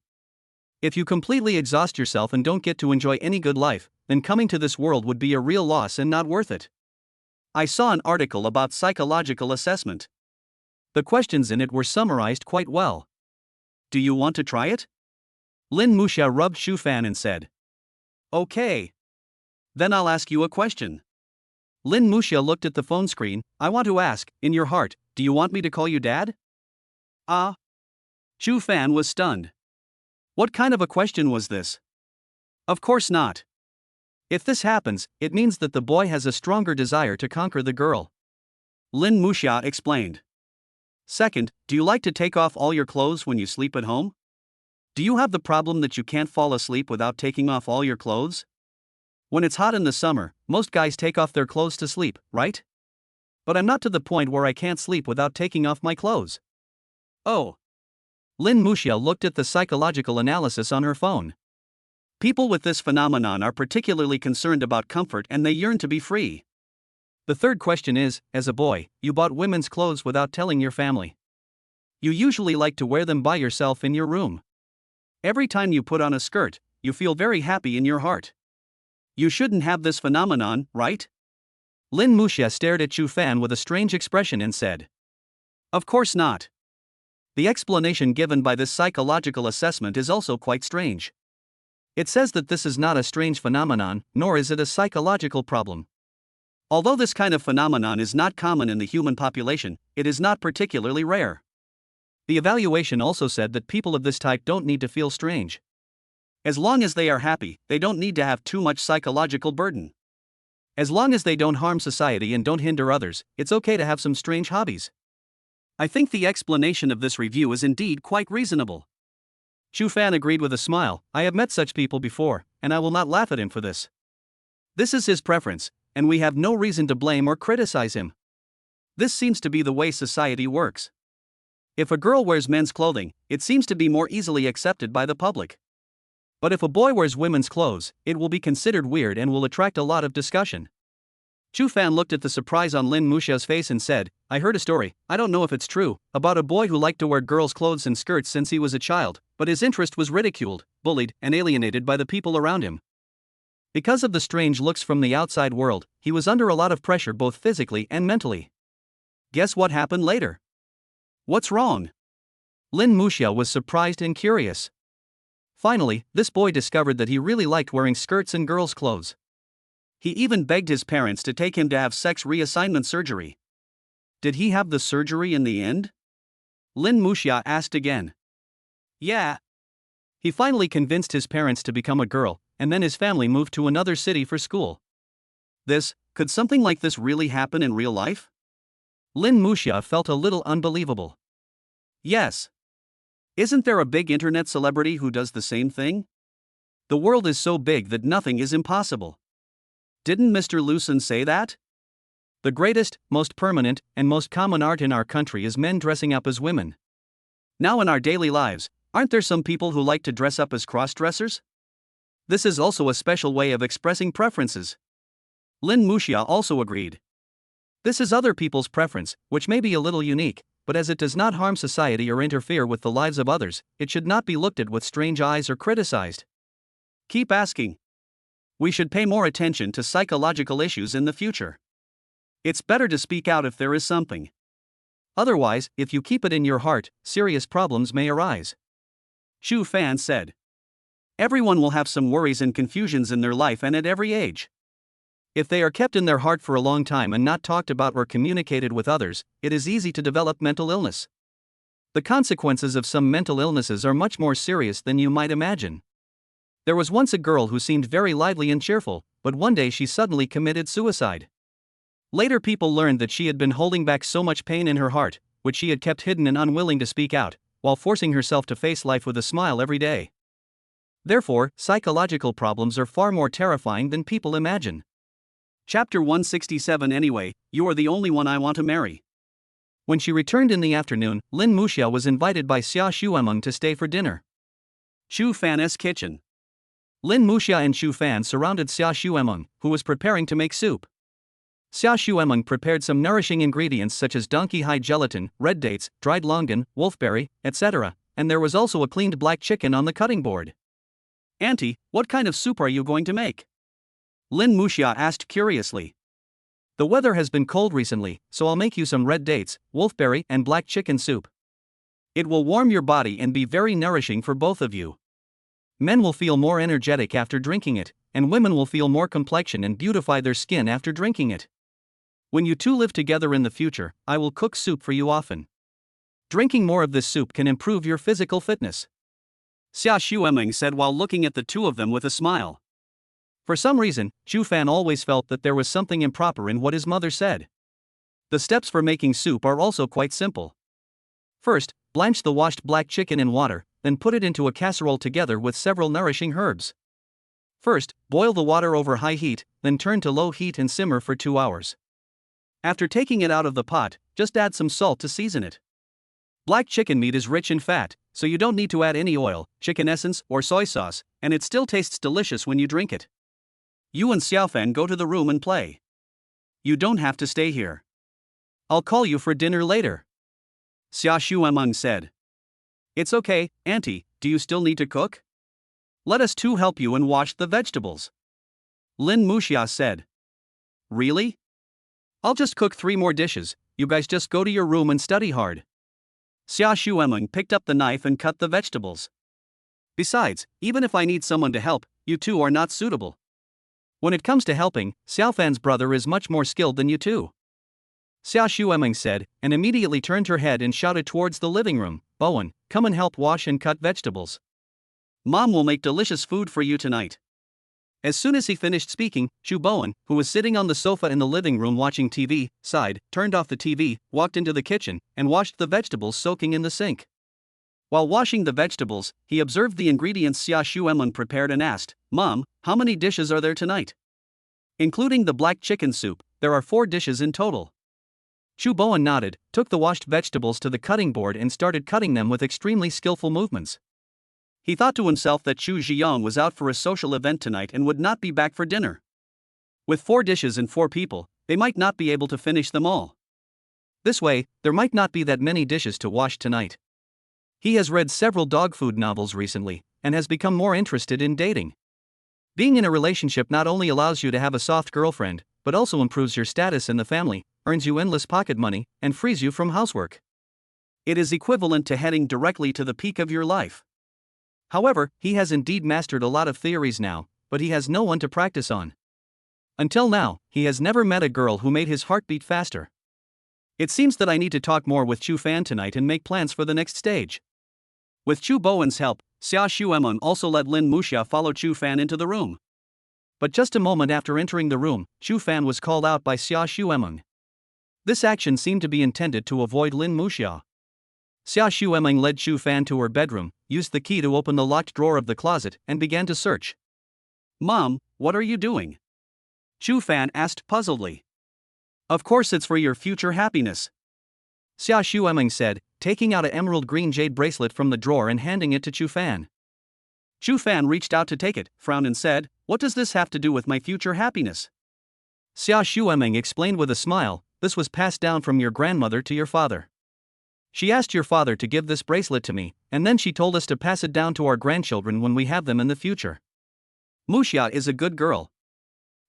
If you completely exhaust yourself and don't get to enjoy any good life, then coming to this world would be a real loss and not worth it. I saw an article about psychological assessment. The questions in it were summarized quite well. Do you want to try it? Lin Muxia rubbed Chu Fan and said. Okay. Then I'll ask you a question. Lin Muxia looked at the phone screen. I want to ask, in your heart, do you want me to call you Dad? Ah. Chu Fan was stunned. What kind of a question was this? Of course not. If this happens, it means that the boy has a stronger desire to conquer the girl. Lin Muxia explained. Second, do you like to take off all your clothes when you sleep at home? Do you have the problem that you can't fall asleep without taking off all your clothes? When it's hot in the summer, most guys take off their clothes to sleep, right? But I'm not to the point where I can't sleep without taking off my clothes. Oh. Lin Muxia looked at the psychological analysis on her phone. People with this phenomenon are particularly concerned about comfort and they yearn to be free. The third question is, as a boy, you bought women's clothes without telling your family. You usually like to wear them by yourself in your room. Every time you put on a skirt, you feel very happy in your heart. You shouldn't have this phenomenon, right? Lin Muxia stared at Chu Fan with a strange expression and said, "Of course not." The explanation given by this psychological assessment is also quite strange. It says that this is not a strange phenomenon, nor is it a psychological problem. Although this kind of phenomenon is not common in the human population, it is not particularly rare. The evaluation also said that people of this type don't need to feel strange. As long as they are happy, they don't need to have too much psychological burden. As long as they don't harm society and don't hinder others, it's okay to have some strange hobbies. I think the explanation of this review is indeed quite reasonable. Chu Fan agreed with a smile. I have met such people before, and I will not laugh at him for this. This is his preference, and we have no reason to blame or criticize him. This seems to be the way society works. If a girl wears men's clothing, it seems to be more easily accepted by the public. But if a boy wears women's clothes, it will be considered weird and will attract a lot of discussion. Chu Fan looked at the surprise on Lin Muxia's face and said, I heard a story, I don't know if it's true, about a boy who liked to wear girls' clothes and skirts since he was a child, but his interest was ridiculed, bullied, and alienated by the people around him. Because of the strange looks from the outside world, he was under a lot of pressure both physically and mentally. Guess what happened later? What's wrong? Lin Muxia was surprised and curious. Finally, this boy discovered that he really liked wearing skirts and girls' clothes. He even begged his parents to take him to have sex reassignment surgery. Did he have the surgery in the end? Lin Muxia asked again. Yeah. He finally convinced his parents to become a girl, and then his family moved to another city for school. Could something like this really happen in real life? Lin Muxia felt a little unbelievable. Yes. Isn't there a big internet celebrity who does the same thing? The world is so big that nothing is impossible. Didn't Mr. Lucen say that? The greatest, most permanent, and most common art in our country is men dressing up as women. Now in our daily lives, aren't there some people who like to dress up as cross-dressers? This is also a special way of expressing preferences. Lin Muxia also agreed. This is other people's preference, which may be a little unique, but as it does not harm society or interfere with the lives of others, it should not be looked at with strange eyes or criticized. Keep asking. We should pay more attention to psychological issues in the future. It's better to speak out if there is something. Otherwise, if you keep it in your heart, serious problems may arise. Chu Fan said. Everyone will have some worries and confusions in their life and at every age. If they are kept in their heart for a long time and not talked about or communicated with others, it is easy to develop mental illness. The consequences of some mental illnesses are much more serious than you might imagine. There was once a girl who seemed very lively and cheerful, but one day she suddenly committed suicide. Later people learned that she had been holding back so much pain in her heart, which she had kept hidden and unwilling to speak out, while forcing herself to face life with a smile every day. Therefore, psychological problems are far more terrifying than people imagine. Chapter 167 Anyway, you are the only one I want to marry. When she returned in the afternoon, Lin Muxia was invited by Xia Xuemeng to stay for dinner. Chu Fan's kitchen. Lin Muxia and Chu Fan surrounded Xia Xuemeng, who was preparing to make soup. Xia Xuemeng prepared some nourishing ingredients such as donkey hide gelatin, red dates, dried longan, wolfberry, etc., and there was also a cleaned black chicken on the cutting board. Auntie, what kind of soup are you going to make? Lin Muxia asked curiously. The weather has been cold recently, so I'll make you some red dates, wolfberry, and black chicken soup. It will warm your body and be very nourishing for both of you. Men will feel more energetic after drinking it, and women will feel more complexion and beautify their skin after drinking it. When you two live together in the future, I will cook soup for you often. Drinking more of this soup can improve your physical fitness. Xia Xuemeng said while looking at the two of them with a smile. For some reason, Chu Fan always felt that there was something improper in what his mother said. The steps for making soup are also quite simple. First, blanch the washed black chicken in water, then put it into a casserole together with several nourishing herbs. First, boil the water over high heat, then turn to low heat and simmer for 2 hours. After taking it out of the pot, just add some salt to season it. Black chicken meat is rich in fat, so you don't need to add any oil, chicken essence, or soy sauce, and it still tastes delicious when you drink it. You and Xiaofan go to the room and play. You don't have to stay here. I'll call you for dinner later. Xia Xuemeng said. It's okay, Auntie, do you still need to cook? Let us two help you and wash the vegetables. Lin Muxia said. Really? I'll just cook 3 more dishes, you guys just go to your room and study hard. Xia Xuemeng picked up the knife and cut the vegetables. Besides, even if I need someone to help, you two are not suitable. When it comes to helping, Xiaofan's brother is much more skilled than you two. Xia Xuemeng said, and immediately turned her head and shouted towards the living room, Bowen, come and help wash and cut vegetables. Mom will make delicious food for you tonight. As soon as he finished speaking, Xu Bowen, who was sitting on the sofa in the living room watching TV, sighed, turned off the TV, walked into the kitchen, and washed the vegetables soaking in the sink. While washing the vegetables, he observed the ingredients Xia Xuemeng prepared and asked, Mom, how many dishes are there tonight? Including the black chicken soup, there are 4 dishes in total. Xu Bowen nodded, took the washed vegetables to the cutting board and started cutting them with extremely skillful movements. He thought to himself that Xu Ziyang was out for a social event tonight and would not be back for dinner. With 4 dishes and 4 people, they might not be able to finish them all. This way, there might not be that many dishes to wash tonight. He has read several dog food novels recently, and has become more interested in dating. Being in a relationship not only allows you to have a soft girlfriend, but also improves your status in the family, earns you endless pocket money, and frees you from housework. It is equivalent to heading directly to the peak of your life. However, he has indeed mastered a lot of theories now, but he has no one to practice on. Until now, he has never met a girl who made his heart beat faster. It seems that I need to talk more with Chu Fan tonight and make plans for the next stage. With Chu Bowen's help, Xia Xuemeng also let Lin Muxia follow Chu Fan into the room. But just a moment after entering the room, Chu Fan was called out by Xia Xuemeng. This action seemed to be intended to avoid Lin Muxia. Xia Xuemeng led Chu Fan to her bedroom, used the key to open the locked drawer of the closet, and began to search. Mom, what are you doing? Chu Fan asked puzzledly. Of course it's for your future happiness. Xia Xuemeng said, taking out an emerald green jade bracelet from the drawer and handing it to Chu Fan. Chu Fan reached out to take it, frowned and said, What does this have to do with my future happiness? Xia Xuemeng explained with a smile, This was passed down from your grandmother to your father. She asked your father to give this bracelet to me, and then she told us to pass it down to our grandchildren when we have them in the future. Muxia is a good girl.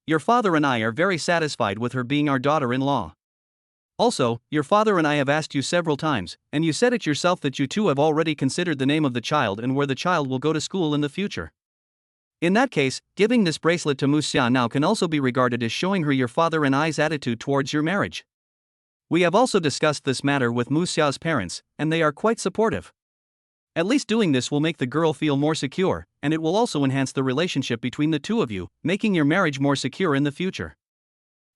Your father and I are very satisfied with her being our daughter-in-law. Also, your father and I have asked you several times, and you said it yourself that you two have already considered the name of the child and where the child will go to school in the future. In that case, giving this bracelet to Muxia now can also be regarded as showing her your father and I's attitude towards your marriage. We have also discussed this matter with Muxia's parents, and they are quite supportive. At least doing this will make the girl feel more secure, and it will also enhance the relationship between the two of you, making your marriage more secure in the future.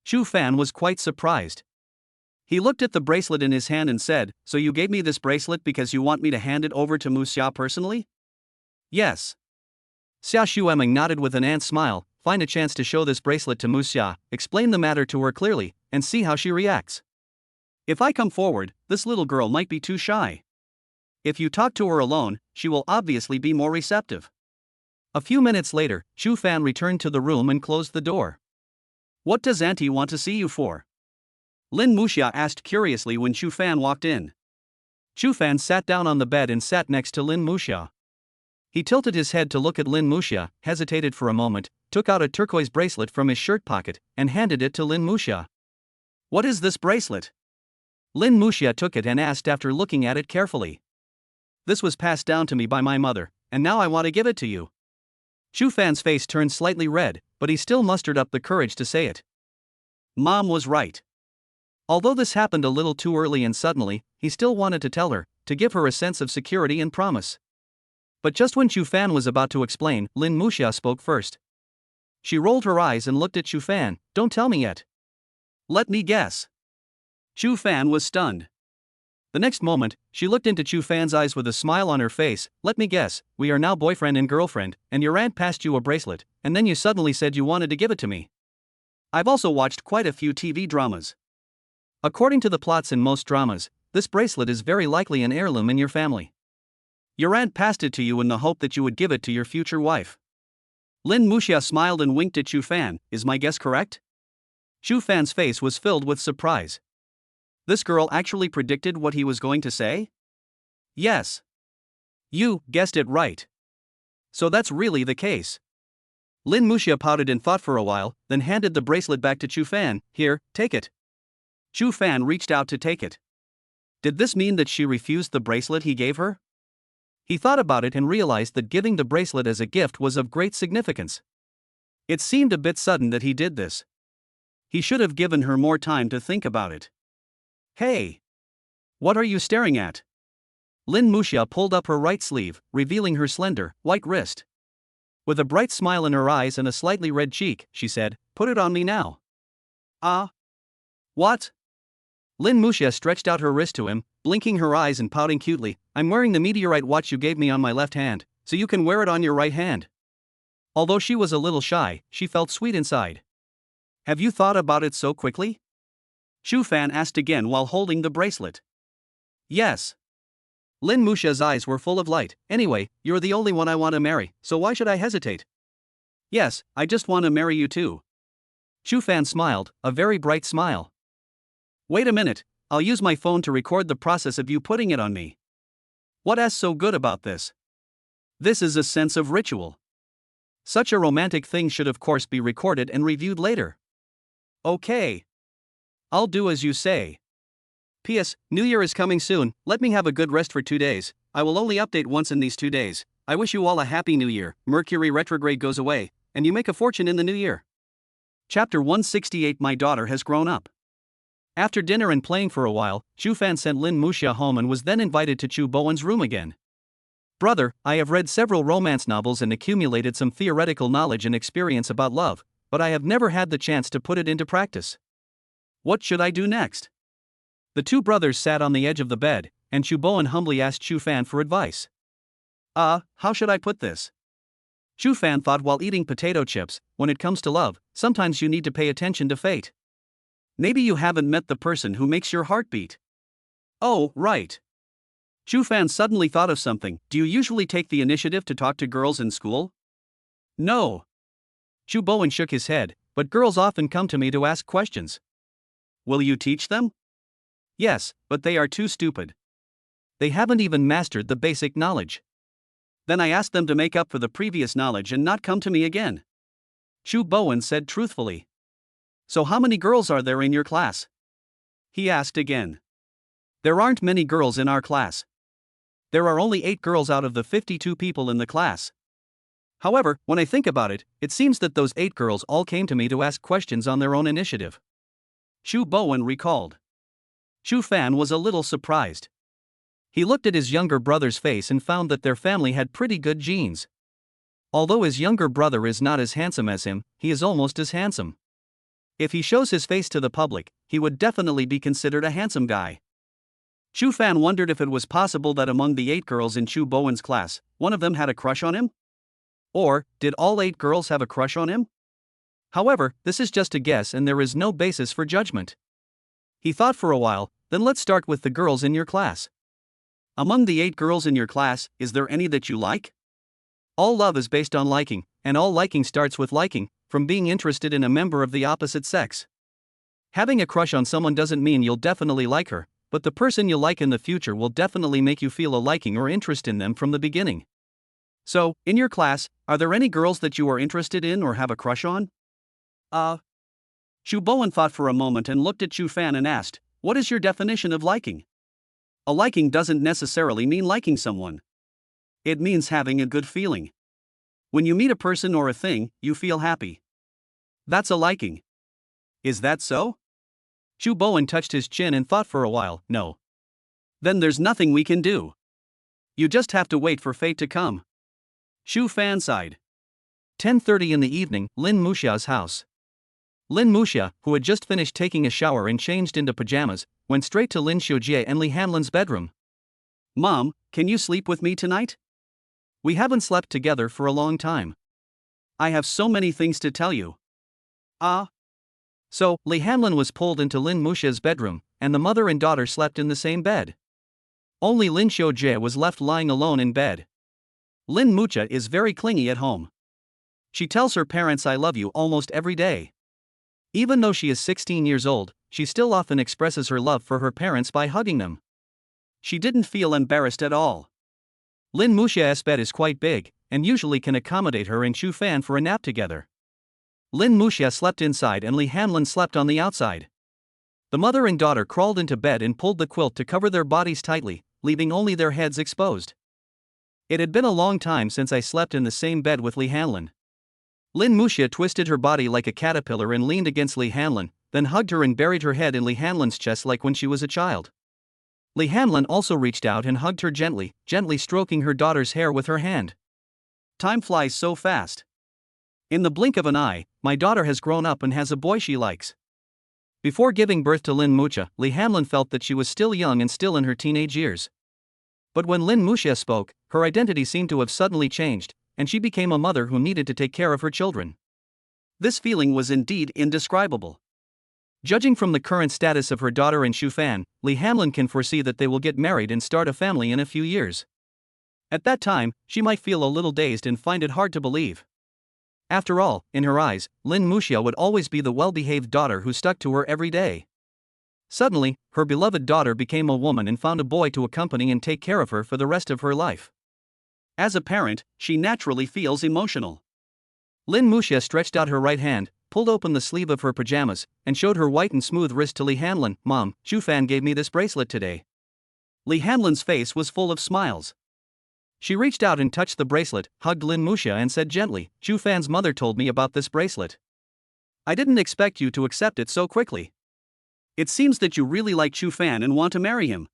Chu Fan was quite surprised. He looked at the bracelet in his hand and said, So you gave me this bracelet because you want me to hand it over to Muxia personally? Yes. Xia Xuemeng nodded with an ant smile, find a chance to show this bracelet to Muxia, explain the matter to her clearly, and see how she reacts. If I come forward, this little girl might be too shy. If you talk to her alone, she will obviously be more receptive. A few minutes later, Chu Fan returned to the room and closed the door. What does Auntie want to see you for? Lin Muxia asked curiously when Chu Fan walked in. Chu Fan sat down on the bed and sat next to Lin Muxia. He tilted his head to look at Lin Muxia, hesitated for a moment, took out a turquoise bracelet from his shirt pocket, and handed it to Lin Muxia. What is this bracelet? Lin Muxia took it and asked after looking at it carefully. This was passed down to me by my mother, and now I want to give it to you. Chu Fan's face turned slightly red, but he still mustered up the courage to say it. Mom was right. Although this happened a little too early and suddenly, he still wanted to tell her, to give her a sense of security and promise. But just when Chu Fan was about to explain, Lin Muxia spoke first. She rolled her eyes and looked at Chu Fan, Don't tell me yet. Let me guess. Chu Fan was stunned. The next moment, she looked into Chu Fan's eyes with a smile on her face. Let me guess, we are now boyfriend and girlfriend, and your aunt passed you a bracelet, and then you suddenly said you wanted to give it to me. I've also watched quite a few TV dramas. According to the plots in most dramas, this bracelet is very likely an heirloom in your family. Your aunt passed it to you in the hope that you would give it to your future wife. Lin Muxia smiled and winked at Chu Fan. Is my guess correct? Chu Fan's face was filled with surprise. This girl actually predicted what he was going to say? Yes. You guessed it right. So that's really the case. Lin Muxia pouted and thought for a while, then handed the bracelet back to Chu Fan. Here, take it. Chu Fan reached out to take it. Did this mean that she refused the bracelet he gave her? He thought about it and realized that giving the bracelet as a gift was of great significance. It seemed a bit sudden that he did this. He should have given her more time to think about it. Hey! What are you staring at? Lin Muxia pulled up her right sleeve, revealing her slender, white wrist. With a bright smile in her eyes and a slightly red cheek, she said, "Put it on me now." Ah? What? Lin Muxia stretched out her wrist to him, blinking her eyes and pouting cutely. "I'm wearing the meteorite watch you gave me on my left hand, so you can wear it on your right hand." Although she was a little shy, she felt sweet inside. "Have you thought about it so quickly?" Chu Fan asked again while holding the bracelet. "Yes." Lin Muxia's eyes were full of light. "Anyway, you're the only one I want to marry, so why should I hesitate?" "Yes, I just want to marry you too." Chu Fan smiled, a very bright smile. "Wait a minute, I'll use my phone to record the process of you putting it on me." What's so good about this? This is a sense of ritual. Such a romantic thing should of course be recorded and reviewed later. Okay. I'll do as you say. P.S. New Year is coming soon, let me have a good rest for 2 days. I will only update once in these 2 days. I wish you all a happy new year. Mercury retrograde goes away, and you make a fortune in the new year. Chapter 168. My daughter has grown up. After dinner and playing for a while, Chu Fan sent Lin Muxia home and was then invited to Chu Bowen's room again. "Brother, I have read several romance novels and accumulated some theoretical knowledge and experience about love, but I have never had the chance to put it into practice. What should I do next?" The two brothers sat on the edge of the bed, and Chu Bowen humbly asked Chu Fan for advice. How should I put this? Chu Fan thought while eating potato chips. When it comes to love, sometimes you need to pay attention to fate. Maybe you haven't met the person who makes your heart beat. Oh, right. Chu Fan suddenly thought of something. Do you usually take the initiative to talk to girls in school? No. Chu Bowen shook his head, but girls often come to me to ask questions. Will you teach them? Yes, but they are too stupid. They haven't even mastered the basic knowledge. Then I ask them to make up for the previous knowledge and not come to me again. Chu Bowen said truthfully. So how many girls are there in your class? He asked again. There aren't many girls in our class. There are only 8 girls out of the 52 people in the class. However, when I think about it, it seems that those 8 girls all came to me to ask questions on their own initiative. Chu Bowen recalled. Chu Fan was a little surprised. He looked at his younger brother's face and found that their family had pretty good genes. Although his younger brother is not as handsome as him, he is almost as handsome. If he shows his face to the public, he would definitely be considered a handsome guy. Chu Fan wondered if it was possible that among the 8 girls in Chu Bowen's class, one of them had a crush on him? Or, did all 8 girls have a crush on him? However, this is just a guess and there is no basis for judgment. He thought for a while. Then let's start with the girls in your class. Among the 8 girls in your class, is there any that you like? All love is based on liking, and all liking starts with liking, from being interested in a member of the opposite sex. Having a crush on someone doesn't mean you'll definitely like her, but the person you'll like in the future will definitely make you feel a liking or interest in them from the beginning. So, in your class, are there any girls that you are interested in or have a crush on? Chu Bowen thought for a moment and looked at Chu Fan and asked, what is your definition of liking? A liking doesn't necessarily mean liking someone. It means having a good feeling. When you meet a person or a thing, you feel happy. That's a liking. Is that so? Chu Bowen touched his chin and thought for a while. No. Then there's nothing we can do. You just have to wait for fate to come. Chu Fan sighed. 10:30 in the evening, Lin Muxia's house. Lin Muxia, who had just finished taking a shower and changed into pajamas, went straight to Lin Xiujie and Li Hanlin's bedroom. Mom, can you sleep with me tonight? We haven't slept together for a long time. I have so many things to tell you. So, Li Hanlin was pulled into Lin Muxia's bedroom, and the mother and daughter slept in the same bed. Only Lin Xiujie was left lying alone in bed. Lin Muxia is very clingy at home. She tells her parents I love you almost every day. Even though she is 16 years old, she still often expresses her love for her parents by hugging them. She didn't feel embarrassed at all. Lin Muxia's bed is quite big, and usually can accommodate her and Chu Fan for a nap together. Lin Muxia slept inside and Li Hanlin slept on the outside. The mother and daughter crawled into bed and pulled the quilt to cover their bodies tightly, leaving only their heads exposed. It had been a long time since I slept in the same bed with Li Hanlin. Lin Muxia twisted her body like a caterpillar and leaned against Li Hanlin, then hugged her and buried her head in Li Hanlin's chest like when she was a child. Li Hanlin also reached out and hugged her gently, stroking her daughter's hair with her hand. Time flies so fast. In the blink of an eye, my daughter has grown up and has a boy she likes. Before giving birth to Lin Muxia, Li Hanlin felt that she was still young and still in her teenage years. But when Lin Muxia spoke, her identity seemed to have suddenly changed, and she became a mother who needed to take care of her children. This feeling was indeed indescribable. Judging from the current status of her daughter and Chu Fan, Li Hanlin can foresee that they will get married and start a family in a few years. At that time, she might feel a little dazed and find it hard to believe. After all, in her eyes, Lin Muxia would always be the well-behaved daughter who stuck to her every day. Suddenly, her beloved daughter became a woman and found a boy to accompany and take care of her for the rest of her life. As a parent, she naturally feels emotional. Lin Muxia stretched out her right hand, pulled open the sleeve of her pajamas, and showed her white and smooth wrist to Li Hanlin. "Mom, Chu Fan gave me this bracelet today." Li Hanlin's face was full of smiles. She reached out and touched the bracelet, hugged Lin Muxia and said gently, "Chu Fan's mother told me about this bracelet. I didn't expect you to accept it so quickly. It seems that you really like Chu Fan and want to marry him."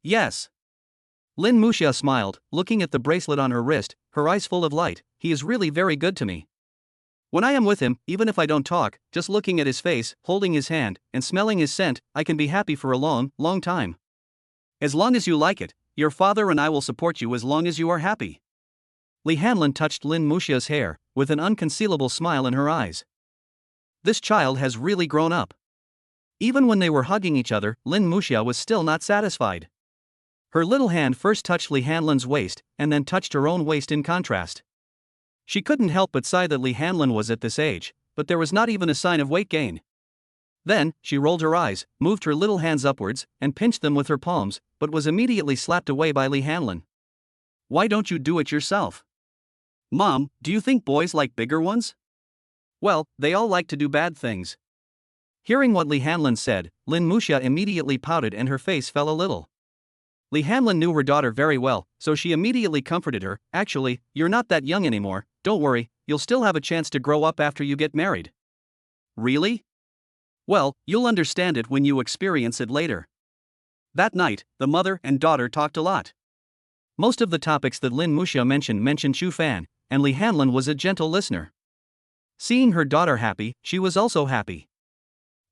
"Yes." Lin Muxia smiled, looking at the bracelet on her wrist, her eyes full of light. "He is really very good to me. When I am with him, even if I don't talk, just looking at his face, holding his hand, and smelling his scent, I can be happy for a long, long time. As long as you like it, your father and I will support you as long as you are happy." Li Hanlin touched Lin Muxia's hair, with an unconcealable smile in her eyes. This child has really grown up. Even when they were hugging each other, Lin Muxia was still not satisfied. Her little hand first touched Li Hanlin's waist, and then touched her own waist in contrast. She couldn't help but sigh that Li Hanlin was at this age, but there was not even a sign of weight gain. Then, she rolled her eyes, moved her little hands upwards, and pinched them with her palms, but was immediately slapped away by Li Hanlin. "Why don't you do it yourself?" "Mom, do you think boys like bigger ones?" "Well, they all like to do bad things." Hearing what Li Hanlin said, Lin Muxia immediately pouted and her face fell a little. Li Hanlin knew her daughter very well, so she immediately comforted her. "Actually, you're not that young anymore, don't worry, you'll still have a chance to grow up after you get married." "Really?" "Well, you'll understand it when you experience it later." That night, the mother and daughter talked a lot. Most of the topics that Lin Muxia mentioned Chu Fan, and Li Hanlin was a gentle listener. Seeing her daughter happy, she was also happy.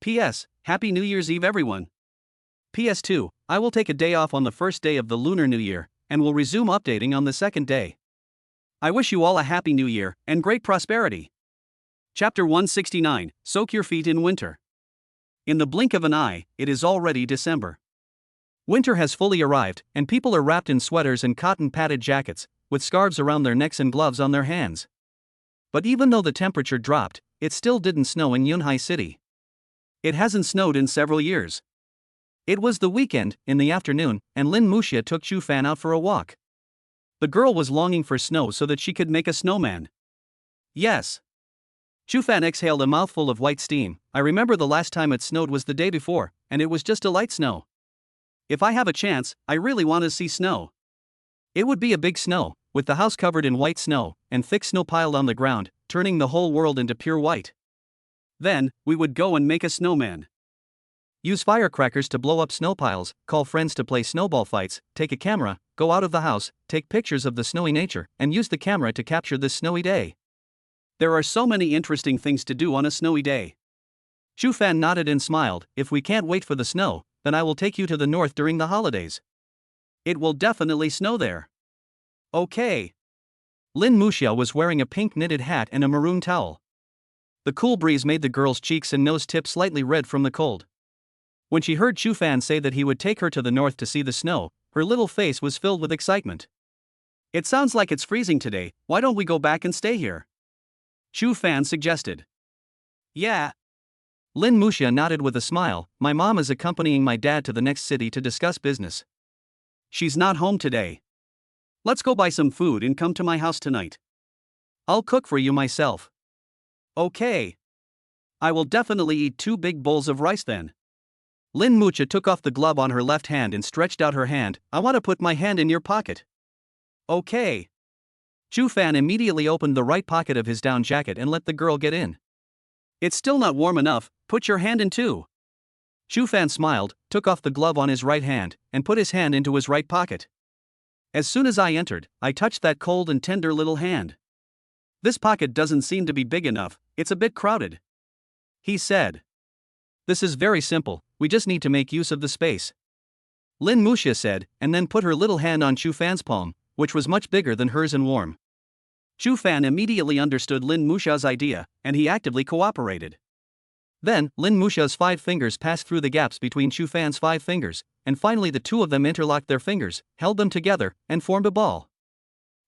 P.S. Happy New Year's Eve everyone. PS2, I will take a day off on the first day of the Lunar New Year, and will resume updating on the second day. I wish you all a happy new year, and great prosperity. Chapter 169, Soak Your Feet in Winter. In the blink of an eye, it is already December. Winter has fully arrived, and people are wrapped in sweaters and cotton-padded jackets, with scarves around their necks and gloves on their hands. But even though the temperature dropped, it still didn't snow in Yunhai City. It hasn't snowed in several years. It was the weekend, in the afternoon, and Lin Muxia took Chu Fan out for a walk. The girl was longing for snow so that she could make a snowman. Yes. Chu Fan exhaled a mouthful of white steam. "I remember the last time it snowed was the day before, and it was just a light snow. If I have a chance, I really want to see snow. It would be a big snow, with the house covered in white snow, and thick snow piled on the ground, turning the whole world into pure white. Then, we would go and make a snowman. Use firecrackers to blow up snow piles, call friends to play snowball fights, take a camera, go out of the house, take pictures of the snowy nature, and use the camera to capture this snowy day. There are so many interesting things to do on a snowy day." Chu Fan nodded and smiled. "If we can't wait for the snow, then I will take you to the north during the holidays. It will definitely snow there." "Okay." Lin Muxia was wearing a pink knitted hat and a maroon towel. The cool breeze made the girl's cheeks and nose tip slightly red from the cold. When she heard Chu Fan say that he would take her to the north to see the snow, her little face was filled with excitement. "It sounds like it's freezing today, why don't we go back and stay here?" Chu Fan suggested. "Yeah." Lin Muxia nodded with a smile. "My mom is accompanying my dad to the next city to discuss business. She's not home today." Let's go buy some food and come to my house tonight. I'll cook for you myself. Okay. I will definitely eat 2 big bowls of rice then. Lin Mucha took off the glove on her left hand and stretched out her hand. I want to put my hand in your pocket. Okay. Chu Fan immediately opened the right pocket of his down jacket and let the girl get in. It's still not warm enough, put your hand in too. Chu Fan smiled, took off the glove on his right hand, and put his hand into his right pocket. As soon as I entered, I touched that cold and tender little hand. This pocket doesn't seem to be big enough, it's a bit crowded. He said. This is very simple, we just need to make use of the space. Lin Muxia said, and then put her little hand on Chu Fan's palm, which was much bigger than hers and warm. Chu Fan immediately understood Lin Muxia's idea, and he actively cooperated. Then, Lin Muxia's 5 fingers passed through the gaps between Chu Fan's 5 fingers, and finally the 2 of them interlocked their fingers, held them together, and formed a ball.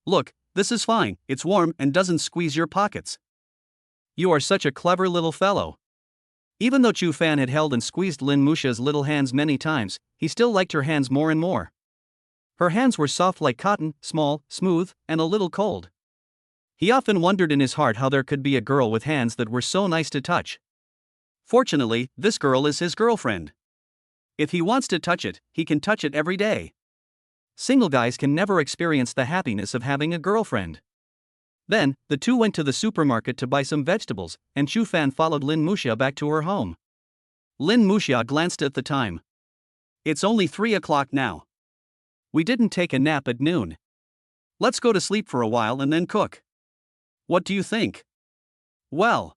Look, this is fine, it's warm and doesn't squeeze your pockets. You are such a clever little fellow. Even though Chu Fan had held and squeezed Lin Muxia's little hands many times, he still liked her hands more and more. Her hands were soft like cotton, small, smooth, and a little cold. He often wondered in his heart how there could be a girl with hands that were so nice to touch. Fortunately, this girl is his girlfriend. If he wants to touch it, he can touch it every day. Single guys can never experience the happiness of having a girlfriend. Then, the 2 went to the supermarket to buy some vegetables, and Chu Fan followed Lin Muxia back to her home. Lin Muxia glanced at the time. It's only 3 o'clock now. We didn't take a nap at noon. Let's go to sleep for a while and then cook. What do you think? Well,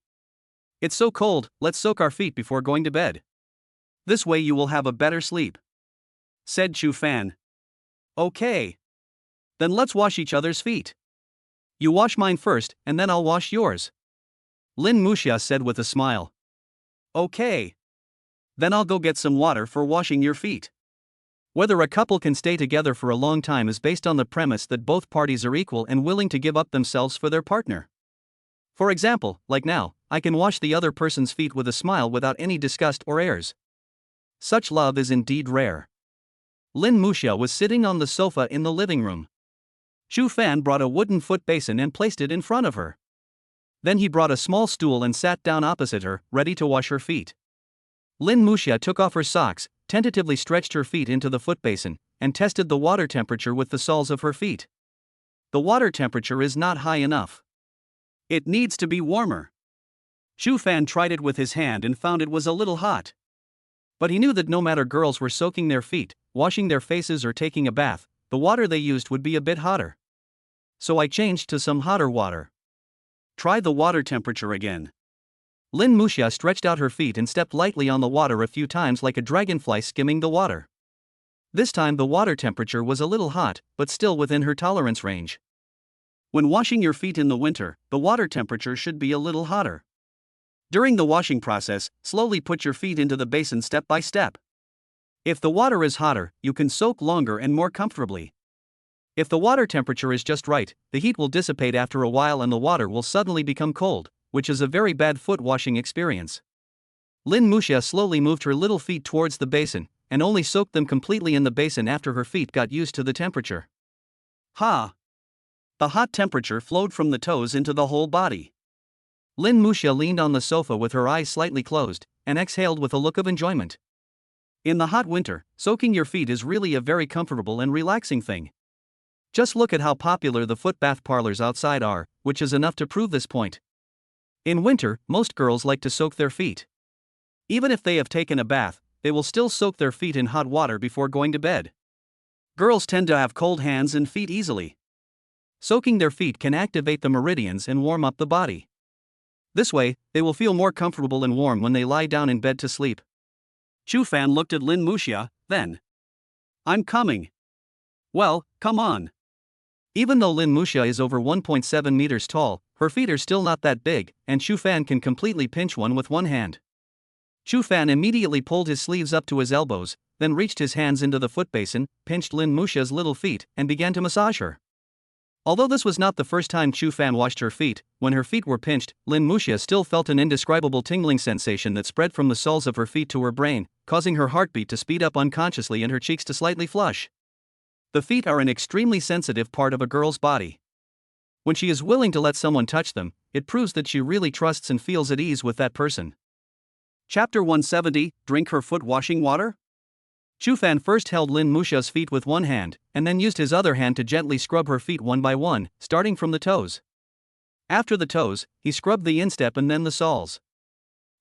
it's so cold, let's soak our feet before going to bed. This way you will have a better sleep, said Chu Fan. Okay. Then let's wash each other's feet. You wash mine first, and then I'll wash yours, Lin Muxia said with a smile. Okay. Then I'll go get some water for washing your feet. Whether a couple can stay together for a long time is based on the premise that both parties are equal and willing to give up themselves for their partner. For example, like now, I can wash the other person's feet with a smile without any disgust or airs. Such love is indeed rare. Lin Muxia was sitting on the sofa in the living room. Chu Fan brought a wooden foot basin and placed it in front of her. Then he brought a small stool and sat down opposite her, ready to wash her feet. Lin Muxia took off her socks, tentatively stretched her feet into the foot basin, and tested the water temperature with the soles of her feet. The water temperature is not high enough. It needs to be warmer. Chu Fan tried it with his hand and found it was a little hot. But he knew that no matter girls were soaking their feet, washing their faces or taking a bath, the water they used would be a bit hotter. So I changed to some hotter water. Try the water temperature again. Lin Muxia stretched out her feet and stepped lightly on the water a few times like a dragonfly skimming the water. This time the water temperature was a little hot, but still within her tolerance range. When washing your feet in the winter, the water temperature should be a little hotter. During the washing process, slowly put your feet into the basin step by step. If the water is hotter, you can soak longer and more comfortably. If the water temperature is just right, the heat will dissipate after a while and the water will suddenly become cold, which is a very bad foot washing experience. Lin Muxia slowly moved her little feet towards the basin, and only soaked them completely in the basin after her feet got used to the temperature. Ha! The hot temperature flowed from the toes into the whole body. Lin Muxia leaned on the sofa with her eyes slightly closed, and exhaled with a look of enjoyment. In the hot winter, soaking your feet is really a very comfortable and relaxing thing. Just look at how popular the foot bath parlors outside are, which is enough to prove this point. In winter, most girls like to soak their feet. Even if they have taken a bath, they will still soak their feet in hot water before going to bed. Girls tend to have cold hands and feet easily. Soaking their feet can activate the meridians and warm up the body. This way, they will feel more comfortable and warm when they lie down in bed to sleep. Chu Fan looked at Lin Muxia, then. I'm coming. Well, come on. Even though Lin Muxia is over 1.7 meters tall, her feet are still not that big, and Chu Fan can completely pinch one with one hand. Chu Fan immediately pulled his sleeves up to his elbows, then reached his hands into the foot basin, pinched Lin Muxia's little feet, and began to massage her. Although this was not the first time Chu Fan washed her feet, when her feet were pinched, Lin Muxia still felt an indescribable tingling sensation that spread from the soles of her feet to her brain, causing her heartbeat to speed up unconsciously and her cheeks to slightly flush. The feet are an extremely sensitive part of a girl's body. When she is willing to let someone touch them, it proves that she really trusts and feels at ease with that person. Chapter 170, Drink Her Foot Washing Water? Chufan first held Lin Musha's feet with one hand, and then used his other hand to gently scrub her feet one by one, starting from the toes. After the toes, he scrubbed the instep and then the soles.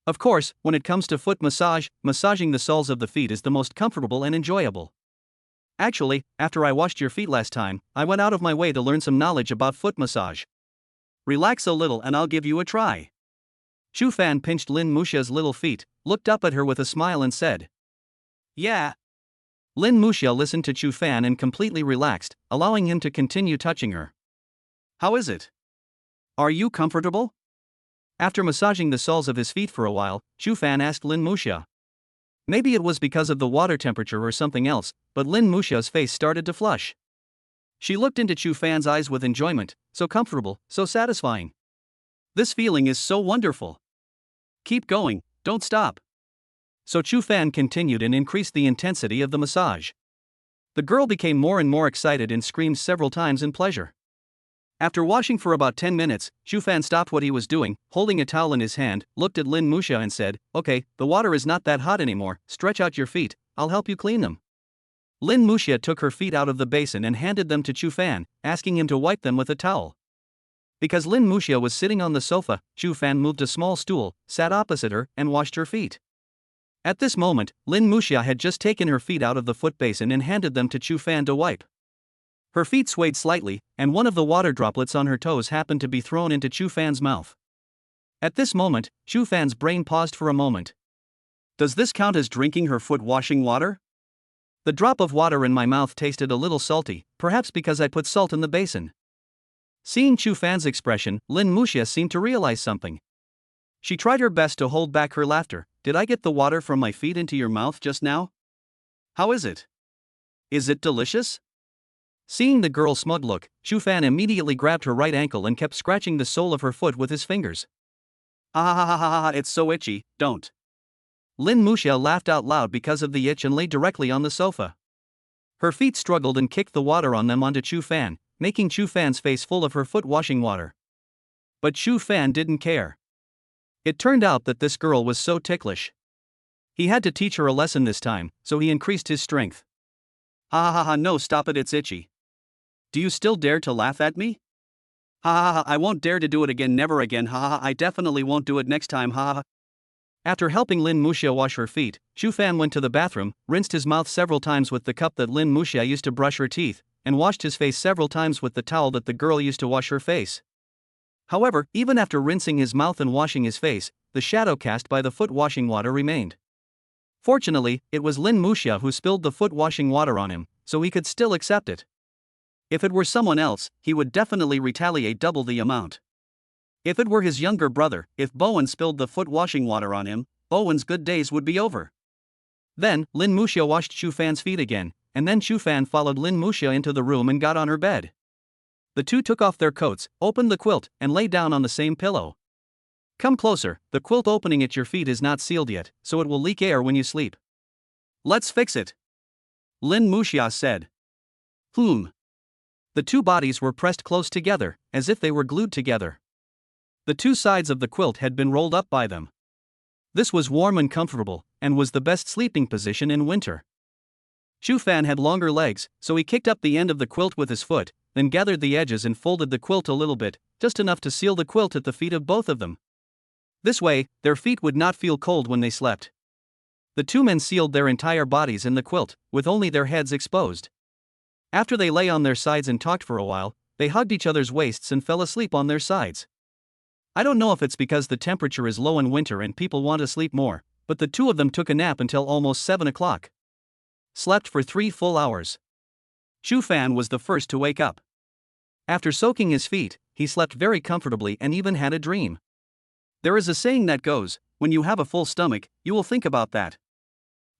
Of course, when it comes to foot massage, massaging the soles of the feet is the most comfortable and enjoyable. Actually, after I washed your feet last time, I went out of my way to learn some knowledge about foot massage. Relax a little and I'll give you a try. Chufan pinched Lin Musha's little feet, looked up at her with a smile and said, "Yeah." Lin Musha listened to Chufan and completely relaxed, allowing him to continue touching her. "How is it? Are you comfortable?" After massaging the soles of his feet for a while, Chufan asked Lin Musha. Maybe it was because of the water temperature or something else, but Lin Musha's face started to flush. She looked into Chufan's eyes with enjoyment, so comfortable, so satisfying. This feeling is so wonderful. Keep going, don't stop. So Chufan continued and increased the intensity of the massage. The girl became more and more excited and screamed several times in pleasure. After washing for about 10 minutes, Chufan stopped what he was doing, holding a towel in his hand, looked at Lin Musha and said, "Okay, the water is not that hot anymore, stretch out your feet, I'll help you clean them." Lin Musha took her feet out of the basin and handed them to Chufan, asking him to wipe them with a towel. Because Lin Musha was sitting on the sofa, Chufan moved a small stool, sat opposite her, and washed her feet. At this moment, Lin Musha had just taken her feet out of the foot basin and handed them to Chufan to wipe. Her feet swayed slightly, and one of the water droplets on her toes happened to be thrown into Chufan's mouth. At this moment, Chufan's brain paused for a moment. Does this count as drinking her foot washing water? The drop of water in my mouth tasted a little salty, perhaps because I put salt in the basin. Seeing Chufan's expression, Lin Musha seemed to realize something. She tried her best to hold back her laughter. "Did I get the water from my feet into your mouth just now? How is it? Is it delicious?" Seeing the girl's smug look, Chufan immediately grabbed her right ankle and kept scratching the sole of her foot with his fingers. "Ha ha ha ha ha, it's so itchy, don't." Lin Musha laughed out loud because of the itch and lay directly on the sofa. Her feet struggled and kicked the water on them onto Chufan, making Chufan's face full of her foot washing water. But Chufan didn't care. It turned out that this girl was so ticklish. He had to teach her a lesson this time, so he increased his strength. "Ha ha ha ha, no, stop it, it's itchy. Do you still dare to laugh at me? Ha ha ha, I won't dare to do it again, never again, ha ha, I definitely won't do it next time, ha ha." After helping Lin Musha wash her feet, Chufan went to the bathroom, rinsed his mouth several times with the cup that Lin Musha used to brush her teeth, and washed his face several times with the towel that the girl used to wash her face. However, even after rinsing his mouth and washing his face, the shadow cast by the foot washing water remained. Fortunately, it was Lin Musha who spilled the foot washing water on him, so he could still accept it. If it were someone else, he would definitely retaliate double the amount. If it were his younger brother, if Bowen spilled the foot washing water on him, Bowen's good days would be over. Then, Lin Musha washed Chufan's feet again, and then Chufan followed Lin Musha into the room and got on her bed. The two took off their coats, opened the quilt, and lay down on the same pillow. "Come closer, the quilt opening at your feet is not sealed yet, so it will leak air when you sleep. Let's fix it," Lin Musha said. The two bodies were pressed close together, as if they were glued together. The two sides of the quilt had been rolled up by them. This was warm and comfortable, and was the best sleeping position in winter. Chufan had longer legs, so he kicked up the end of the quilt with his foot, then gathered the edges and folded the quilt a little bit, just enough to seal the quilt at the feet of both of them. This way, their feet would not feel cold when they slept. The two men sealed their entire bodies in the quilt, with only their heads exposed. After they lay on their sides and talked for a while, they hugged each other's waists and fell asleep on their sides. I don't know if it's because the temperature is low in winter and people want to sleep more, but the two of them took a nap until almost 7 o'clock. Slept for 3 full hours. Chufan was the first to wake up. After soaking his feet, he slept very comfortably and even had a dream. There is a saying that goes, when you have a full stomach, you will think about that.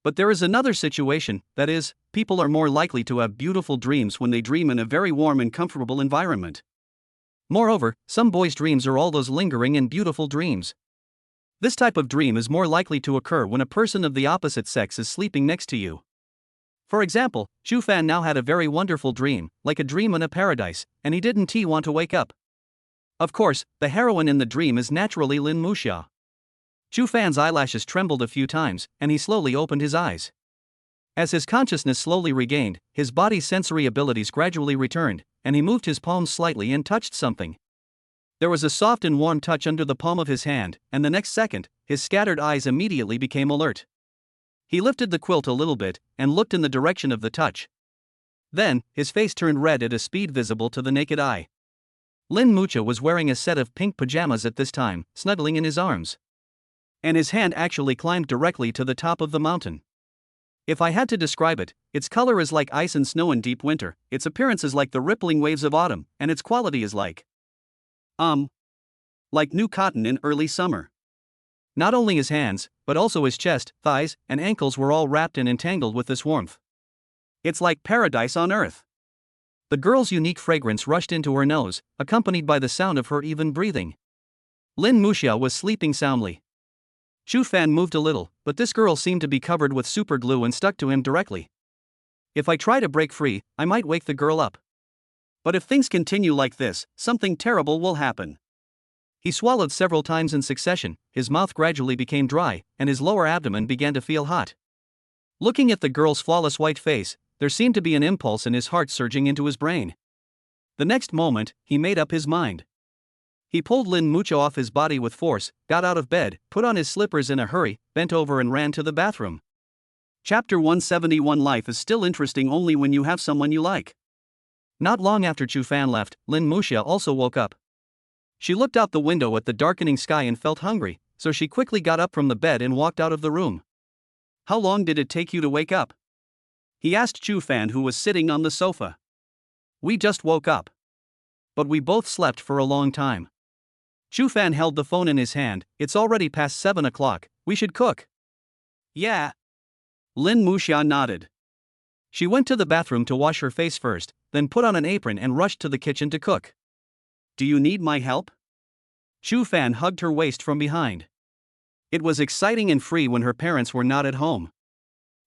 But there is another situation, that is, people are more likely to have beautiful dreams when they dream in a very warm and comfortable environment. Moreover, some boys' dreams are all those lingering and beautiful dreams. This type of dream is more likely to occur when a person of the opposite sex is sleeping next to you. For example, Chu Fan now had a very wonderful dream, like a dream in a paradise, and he didn't want to wake up. Of course, the heroine in the dream is naturally Lin Muxia. Chu Fan's eyelashes trembled a few times, and he slowly opened his eyes. As his consciousness slowly regained, his body's sensory abilities gradually returned, and he moved his palms slightly and touched something. There was a soft and warm touch under the palm of his hand, and the next second, his scattered eyes immediately became alert. He lifted the quilt a little bit and looked in the direction of the touch. Then, his face turned red at a speed visible to the naked eye. Lin Muxia was wearing a set of pink pajamas at this time, snuggling in his arms. And his hand actually climbed directly to the top of the mountain. If I had to describe it, its color is like ice and snow in deep winter, its appearance is like the rippling waves of autumn, and its quality is like new cotton in early summer. Not only his hands, but also his chest, thighs, and ankles were all wrapped and entangled with this warmth. It's like paradise on earth. The girl's unique fragrance rushed into her nose, accompanied by the sound of her even breathing. Lin Muxia was sleeping soundly. Chu Fan moved a little, but this girl seemed to be covered with super glue and stuck to him directly. If I try to break free, I might wake the girl up. But if things continue like this, something terrible will happen. He swallowed several times in succession, his mouth gradually became dry, and his lower abdomen began to feel hot. Looking at the girl's flawless white face, there seemed to be an impulse in his heart surging into his brain. The next moment, he made up his mind. He pulled Lin Muxia off his body with force, got out of bed, put on his slippers in a hurry, bent over and ran to the bathroom. Chapter 171. Life is still interesting only when you have someone you like. Not long after Chu Fan left, Lin Muxia also woke up. She looked out the window at the darkening sky and felt hungry, so she quickly got up from the bed and walked out of the room. How long did it take you to wake up? He asked Chu Fan, who was sitting on the sofa. We just woke up. But we both slept for a long time. Chu Fan held the phone in his hand. It's already past 7 o'clock, we should cook. Yeah. Lin Muxia nodded. She went to the bathroom to wash her face first, then put on an apron and rushed to the kitchen to cook. Do you need my help? Chu Fan hugged her waist from behind. It was exciting and free when her parents were not at home.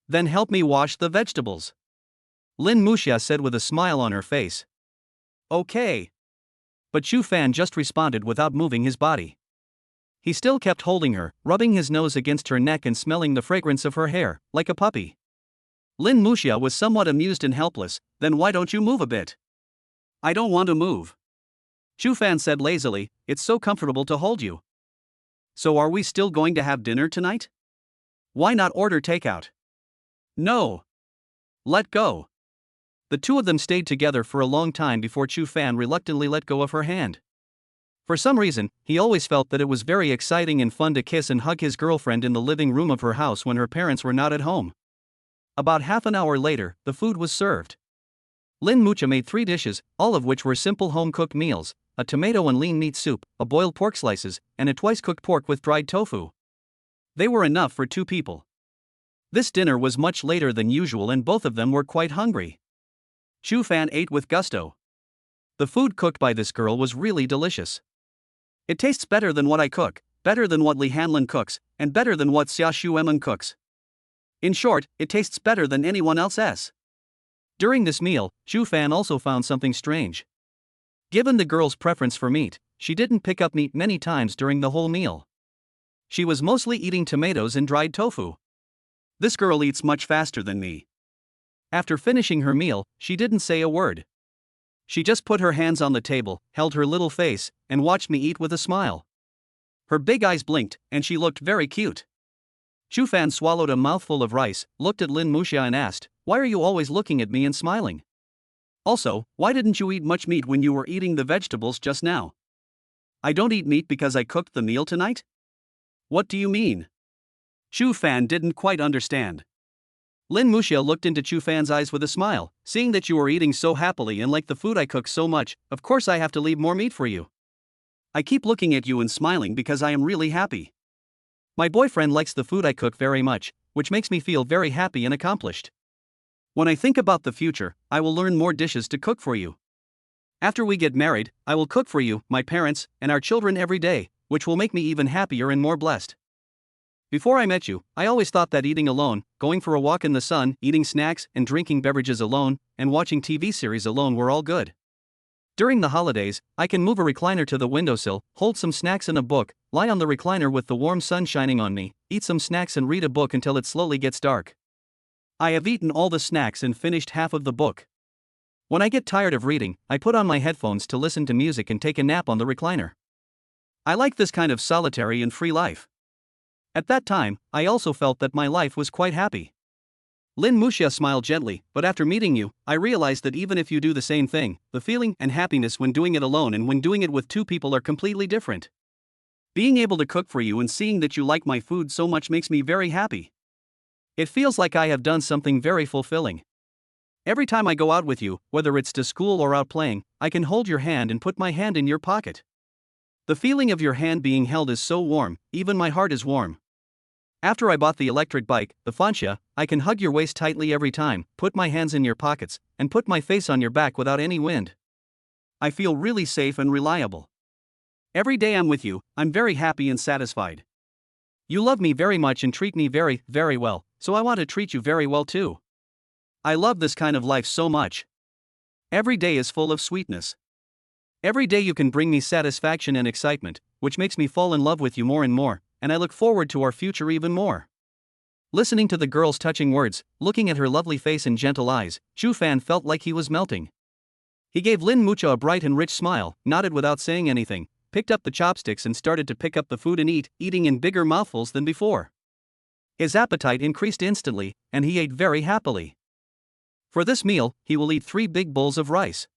Then help me wash the vegetables. Lin Muxia said with a smile on her face. Okay. But Chu Fan just responded without moving his body. He still kept holding her, rubbing his nose against her neck and smelling the fragrance of her hair, like a puppy. Lin Muxia was somewhat amused and helpless. Then why don't you move a bit? I don't want to move. Chu Fan said lazily, it's so comfortable to hold you. So are we still going to have dinner tonight? Why not order takeout? No. Let go. The two of them stayed together for a long time before Chu Fan reluctantly let go of her hand. For some reason, he always felt that it was very exciting and fun to kiss and hug his girlfriend in the living room of her house when her parents were not at home. About half an hour later, the food was served. Lin Muxia made 3 dishes, all of which were simple home-cooked meals: a tomato and lean meat soup, a boiled pork slices, and a twice-cooked pork with dried tofu. They were enough for 2 people. This dinner was much later than usual and both of them were quite hungry. Chu Fan ate with gusto. The food cooked by this girl was really delicious. It tastes better than what I cook, better than what Li Hanlin cooks, and better than what Xia Xuemen cooks. In short, it tastes better than anyone else's. During this meal, Chu Fan also found something strange. Given the girl's preference for meat, she didn't pick up meat many times during the whole meal. She was mostly eating tomatoes and dried tofu. This girl eats much faster than me. After finishing her meal, she didn't say a word. She just put her hands on the table, held her little face, and watched me eat with a smile. Her big eyes blinked, and she looked very cute. Chu Fan swallowed a mouthful of rice, looked at Lin Muxia and asked, why are you always looking at me and smiling? Also, why didn't you eat much meat when you were eating the vegetables just now? I don't eat meat because I cooked the meal tonight? What do you mean? Chu Fan didn't quite understand. Lin Muxia looked into Chu Fan's eyes with a smile. Seeing that you are eating so happily and like the food I cook so much, of course I have to leave more meat for you. I keep looking at you and smiling because I am really happy. My boyfriend likes the food I cook very much, which makes me feel very happy and accomplished. When I think about the future, I will learn more dishes to cook for you. After we get married, I will cook for you, my parents, and our children every day, which will make me even happier and more blessed. Before I met you, I always thought that eating alone, going for a walk in the sun, eating snacks and drinking beverages alone, and watching TV series alone were all good. During the holidays, I can move a recliner to the windowsill, hold some snacks and a book, lie on the recliner with the warm sun shining on me, eat some snacks and read a book until it slowly gets dark. I have eaten all the snacks and finished half of the book. When I get tired of reading, I put on my headphones to listen to music and take a nap on the recliner. I like this kind of solitary and free life. At that time, I also felt that my life was quite happy. Lin Muxia smiled gently, but after meeting you, I realized that even if you do the same thing, the feeling and happiness when doing it alone and when doing it with two people are completely different. Being able to cook for you and seeing that you like my food so much makes me very happy. It feels like I have done something very fulfilling. Every time I go out with you, whether it's to school or out playing, I can hold your hand and put my hand in your pocket. The feeling of your hand being held is so warm, even my heart is warm. After I bought the electric bike, the Fancia, I can hug your waist tightly every time, put my hands in your pockets, and put my face on your back without any wind. I feel really safe and reliable. Every day I'm with you, I'm very happy and satisfied. You love me very much and treat me very, very well, so I want to treat you very well too. I love this kind of life so much. Every day is full of sweetness. Every day you can bring me satisfaction and excitement, which makes me fall in love with you more and more, and I look forward to our future even more. Listening to the girl's touching words, looking at her lovely face and gentle eyes, Chu Fan felt like he was melting. He gave Lin Muxia a bright and rich smile, nodded without saying anything, picked up the chopsticks and started to pick up the food and eat, eating in bigger mouthfuls than before. His appetite increased instantly, and he ate very happily. For this meal, he will eat 3 big bowls of rice.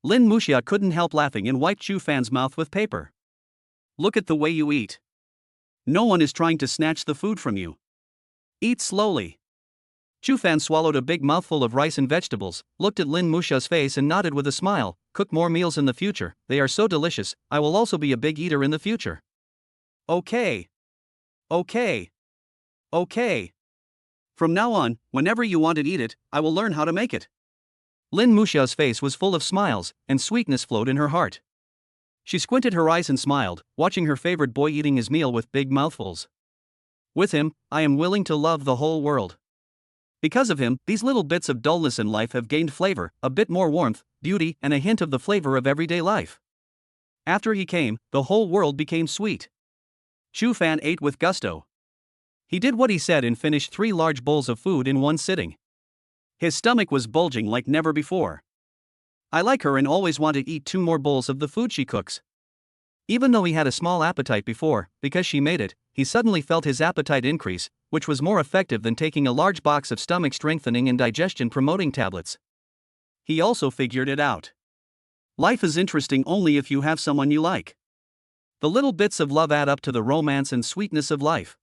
Lin Muxia couldn't help laughing and wiped Chu Fan's mouth with paper. Look at the way you eat. No one is trying to snatch the food from you. Eat slowly. Chu Fan swallowed a big mouthful of rice and vegetables, looked at Lin Muxia's face and nodded with a smile. Cook more meals in the future, they are so delicious, I will also be a big eater in the future. Okay. Okay. Okay. From now on, whenever you want to eat it, I will learn how to make it. Lin Muxia's face was full of smiles, and sweetness flowed in her heart. She squinted her eyes and smiled, watching her favorite boy eating his meal with big mouthfuls. With him, I am willing to love the whole world. Because of him, these little bits of dullness in life have gained flavor, a bit more warmth, beauty, and a hint of the flavor of everyday life. After he came, the whole world became sweet. Chu Fan ate with gusto. He did what he said and finished 3 large bowls of food in one sitting. His stomach was bulging like never before. I like her and always want to eat 2 more bowls of the food she cooks. Even though he had a small appetite before, because she made it, he suddenly felt his appetite increase, which was more effective than taking a large box of stomach strengthening and digestion promoting tablets. He also figured it out. Life is interesting only if you have someone you like. The little bits of love add up to the romance and sweetness of life.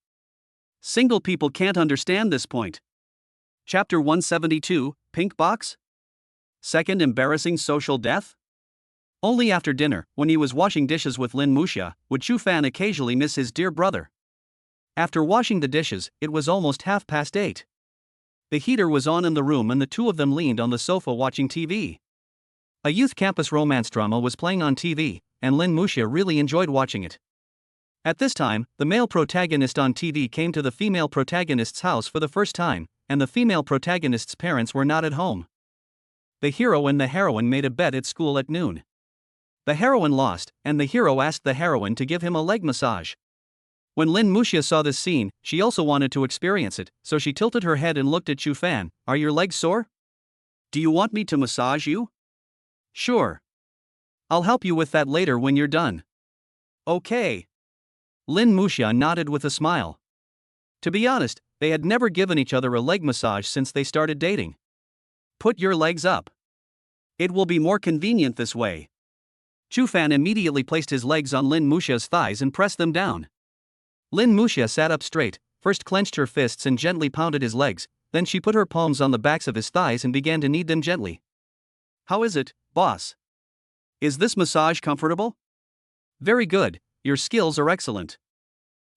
Single people can't understand this point. Chapter 172, Pink Box? Second embarrassing social death? Only after dinner, when he was washing dishes with Lin Muxia, would Chu Fan occasionally miss his dear brother. After washing the dishes, it was almost 8:30. The heater was on in the room and the two of them leaned on the sofa watching TV. A youth campus romance drama was playing on TV, and Lin Muxia really enjoyed watching it. At this time, the male protagonist on TV came to the female protagonist's house for the first time, and the female protagonist's parents were not at home. The hero and the heroine made a bet at school at noon. The heroine lost, and the hero asked the heroine to give him a leg massage. When Lin Muxia saw this scene, she also wanted to experience it, so she tilted her head and looked at Chu Fan. Are your legs sore? Do you want me to massage you? Sure. I'll help you with that later when you're done. Okay. Lin Muxia nodded with a smile. To be honest, they had never given each other a leg massage since they started dating. Put your legs up. It will be more convenient this way. Chu Fan immediately placed his legs on Lin Muxia's thighs and pressed them down. Lin Muxia sat up straight, first clenched her fists and gently pounded his legs, then she put her palms on the backs of his thighs and began to knead them gently. How is it, boss? Is this massage comfortable? Very good, your skills are excellent.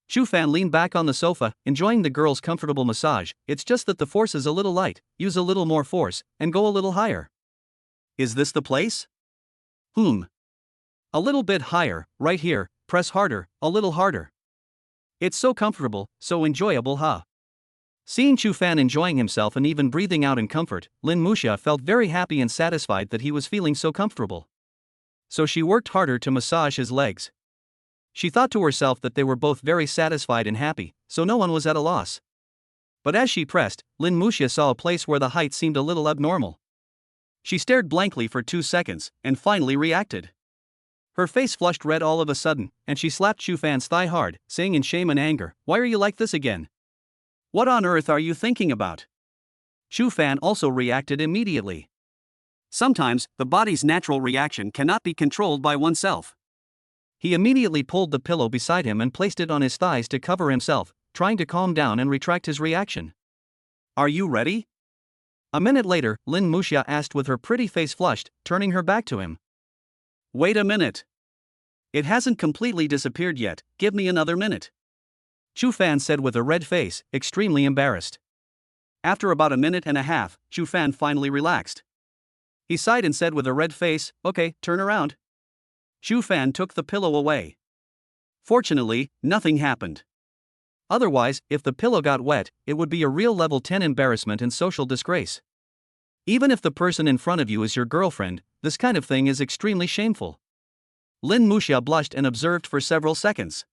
Chu Fan leaned back on the sofa, enjoying the girl's comfortable massage. It's just that the force is a little light, use a little more force, and go a little higher. Is this the place? A little bit higher, right here, press harder, a little harder. It's so comfortable, so enjoyable, huh? Seeing Chu Fan enjoying himself and even breathing out in comfort, Lin Muxia felt very happy and satisfied that he was feeling so comfortable. So she worked harder to massage his legs. She thought to herself that they were both very satisfied and happy, so no one was at a loss. But as she pressed, Lin Muxia saw a place where the height seemed a little abnormal. She stared blankly for 2 seconds, and finally reacted. Her face flushed red all of a sudden, and she slapped Chu Fan's thigh hard, saying in shame and anger, "Why are you like this again? What on earth are you thinking about?" Chu Fan also reacted immediately. Sometimes, the body's natural reaction cannot be controlled by oneself. He immediately pulled the pillow beside him and placed it on his thighs to cover himself, trying to calm down and retract his reaction. "Are you ready?" A minute later, Lin Muxia asked with her pretty face flushed, turning her back to him. "Wait a minute. It hasn't completely disappeared yet, give me another minute," Chu Fan said with a red face, extremely embarrassed. After about a minute and a half, Chu Fan finally relaxed. He sighed and said with a red face, "Okay, turn around." Chu Fan took the pillow away. Fortunately, nothing happened. Otherwise, if the pillow got wet, it would be a real level 10 embarrassment and social disgrace. Even if the person in front of you is your girlfriend, this kind of thing is extremely shameful. Lin Muxia blushed and observed for several seconds.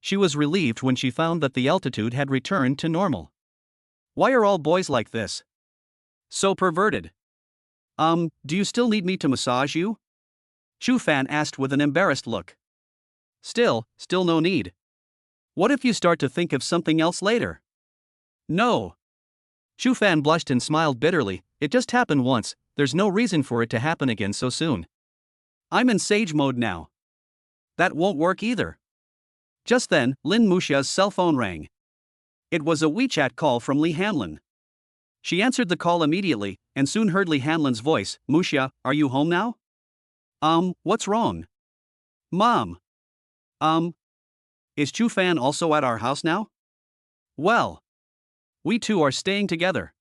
She was relieved when she found that the altitude had returned to normal. Why are all boys like this? So perverted. Do you still need me to massage you?" Chu Fan asked with an embarrassed look. Still no need. What if you start to think of something else later?" "No." Chu Fan blushed and smiled bitterly, "It just happened once, there's no reason for it to happen again so soon. I'm in sage mode now." "That won't work either." Just then, Lin Muxia's cell phone rang. It was a WeChat call from Li Hanlin. She answered the call immediately, and soon heard Li Hanlin's voice. "Muxia, are you home now?" What's wrong?" "Mom. Is Chu Fan also at our house now?" "Well, we two are staying together."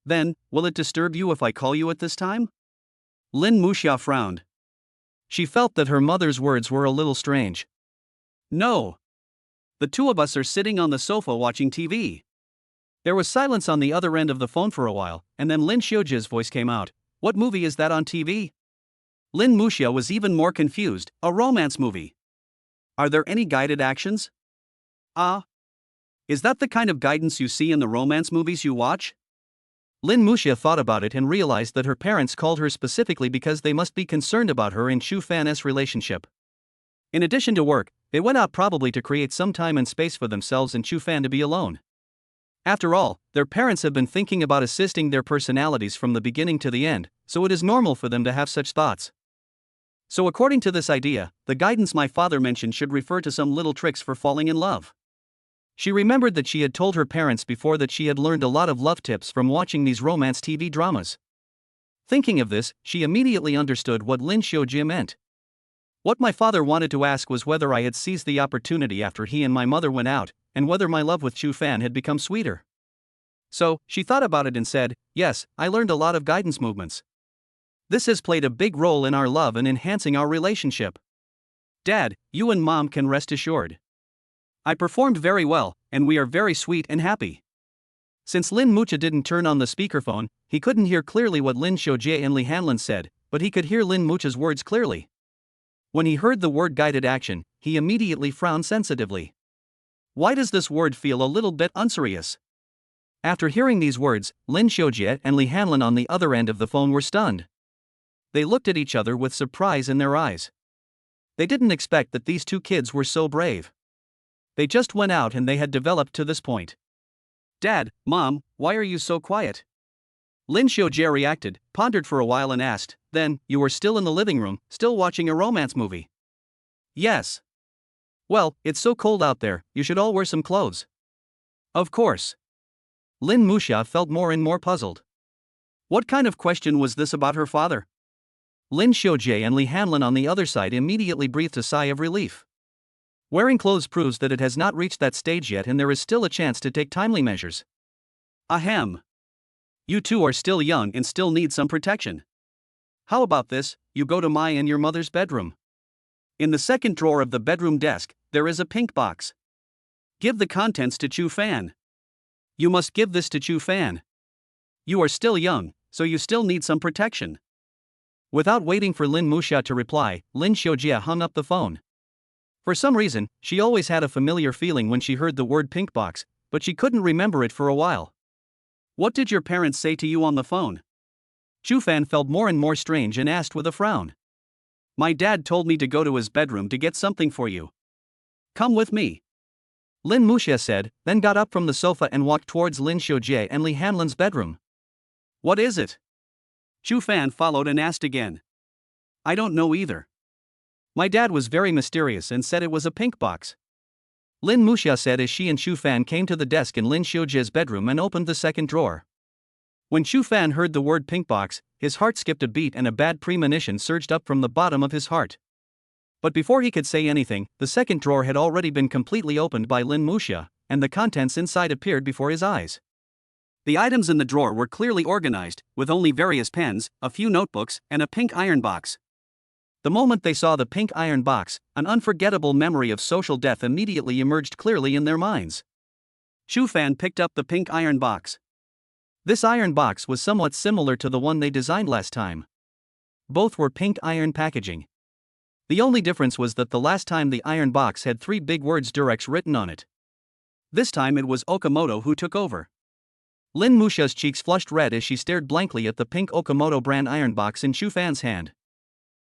"Then, will it disturb you if I call you at this time?" Lin Muxia frowned. She felt that her mother's words were a little strange. "No. The two of us are sitting on the sofa watching TV." There was silence on the other end of the phone for a while, and then Lin Xiujia's voice came out. "What movie is that on TV?" Lin Muxia was even more confused. "A romance movie. Are there any guided actions?" Is that the kind of guidance you see in the romance movies you watch?" Lin Muxia thought about it and realized that her parents called her specifically because they must be concerned about her and Chu Fan's relationship. In addition to work, they went out probably to create some time and space for themselves and Chu Fan to be alone. After all, their parents have been thinking about assisting their personalities from the beginning to the end, so it is normal for them to have such thoughts. So according to this idea, the guidance my father mentioned should refer to some little tricks for falling in love. She remembered that she had told her parents before that she had learned a lot of love tips from watching these romance TV dramas. Thinking of this, she immediately understood what Lin Xiujie meant. What my father wanted to ask was whether I had seized the opportunity after he and my mother went out, and whether my love with Chu Fan had become sweeter. So, she thought about it and said, "Yes, I learned a lot of guidance movements. This has played a big role in our love and enhancing our relationship. Dad, you and Mom can rest assured. I performed very well, and we are very sweet and happy." Since Lin Muxia didn't turn on the speakerphone, he couldn't hear clearly what Lin Xiujie and Li Hanlin said, but he could hear Lin Muxia's words clearly. When he heard the word guided action, he immediately frowned sensitively. Why does this word feel a little bit unserious? After hearing these words, Lin Xiujie and Li Hanlin on the other end of the phone were stunned. They looked at each other with surprise in their eyes. They didn't expect that these two kids were so brave. They just went out and they had developed to this point. "Dad, Mom, why are you so quiet?" Lin Xiujie reacted, pondered for a while and asked, "Then, you were still in the living room, still watching a romance movie?" "Yes." "Well, it's so cold out there, you should all wear some clothes." "Of course." Lin Muxia felt more and more puzzled. What kind of question was this about her father? Lin Xiujie and Li Hanlin on the other side immediately breathed a sigh of relief. Wearing clothes proves that it has not reached that stage yet and there is still a chance to take timely measures. Ahem. You two are still young and still need some protection. How about this, you go to my and your mother's bedroom. In the second drawer of the bedroom desk, there is a pink box. Give the contents to Chu Fan. You must give this to Chu Fan. You are still young, so you still need some protection. Without waiting for Lin Muxia to reply, Lin Xiujia hung up the phone. For some reason, she always had a familiar feeling when she heard the word pink box, but she couldn't remember it for a while. What did your parents say to you on the phone? Chu Fan felt more and more strange and asked with a frown. My dad told me to go to his bedroom to get something for you. Come with me. Lin Muxia said, then got up from the sofa and walked towards Lin Xiujie and Li Hanlin's bedroom. What is it? Chu Fan followed and asked again. I don't know either. My dad was very mysterious and said it was a pink box. Lin Muxia said as she and Chu Fan came to the desk in Lin Xiujie's bedroom and opened the second drawer. When Chu Fan heard the word pink box, his heart skipped a beat and a bad premonition surged up from the bottom of his heart. But before he could say anything, the second drawer had already been completely opened by Lin Muxia, and the contents inside appeared before his eyes. The items in the drawer were clearly organized, with only various pens, a few notebooks, and a pink iron box. The moment they saw the pink iron box, an unforgettable memory of social death immediately emerged clearly in their minds. Chu Fan picked up the pink iron box. This iron box was somewhat similar to the one they designed last time. Both were pink iron packaging. The only difference was that the last time the iron box had 3 big words Durex written on it. This time it was Okamoto who took over. Lin Muxia's cheeks flushed red as she stared blankly at the pink Okamoto brand iron box in Chu Fan's hand.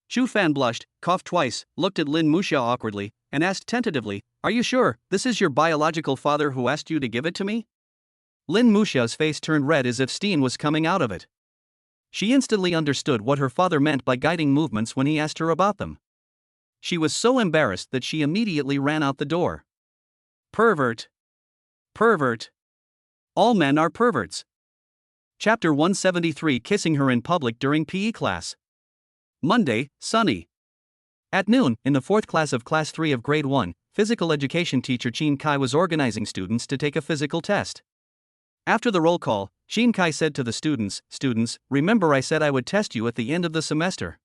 Chu Fan blushed, coughed twice, looked at Lin Muxia awkwardly, and asked tentatively, Are you sure this is your biological father who asked you to give it to me? Lin Muxia's face turned red as if steam was coming out of it. She instantly understood what her father meant by guiding movements when he asked her about them. She was so embarrassed that she immediately ran out the door. Pervert. Pervert. All men are perverts. Chapter 173 Kissing her in public during PE class. Monday, sunny. At noon, in the 4th class of Class 3 of Grade 1, physical education teacher Qin Kai was organizing students to take a physical test. After the roll call, Qin Kai said to the students, Students, remember I said I would test you at the end of the semester.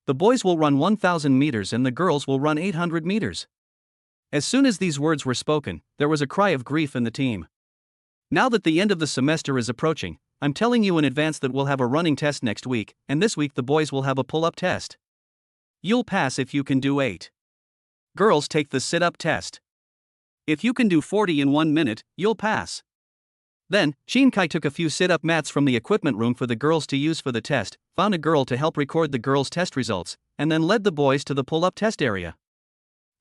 The boys will run 1,000 meters and the girls will run 800 meters. As soon as these words were spoken, there was a cry of grief in the team. Now that the end of the semester is approaching, I'm telling you in advance that we'll have a running test next week, and this week the boys will have a pull-up test. You'll pass if you can do 8. Girls take the sit-up test. If you can do 40 in 1 minute, you'll pass. Then, Qin Kai took a few sit-up mats from the equipment room for the girls to use for the test, found a girl to help record the girls' test results, and then led the boys to the pull-up test area.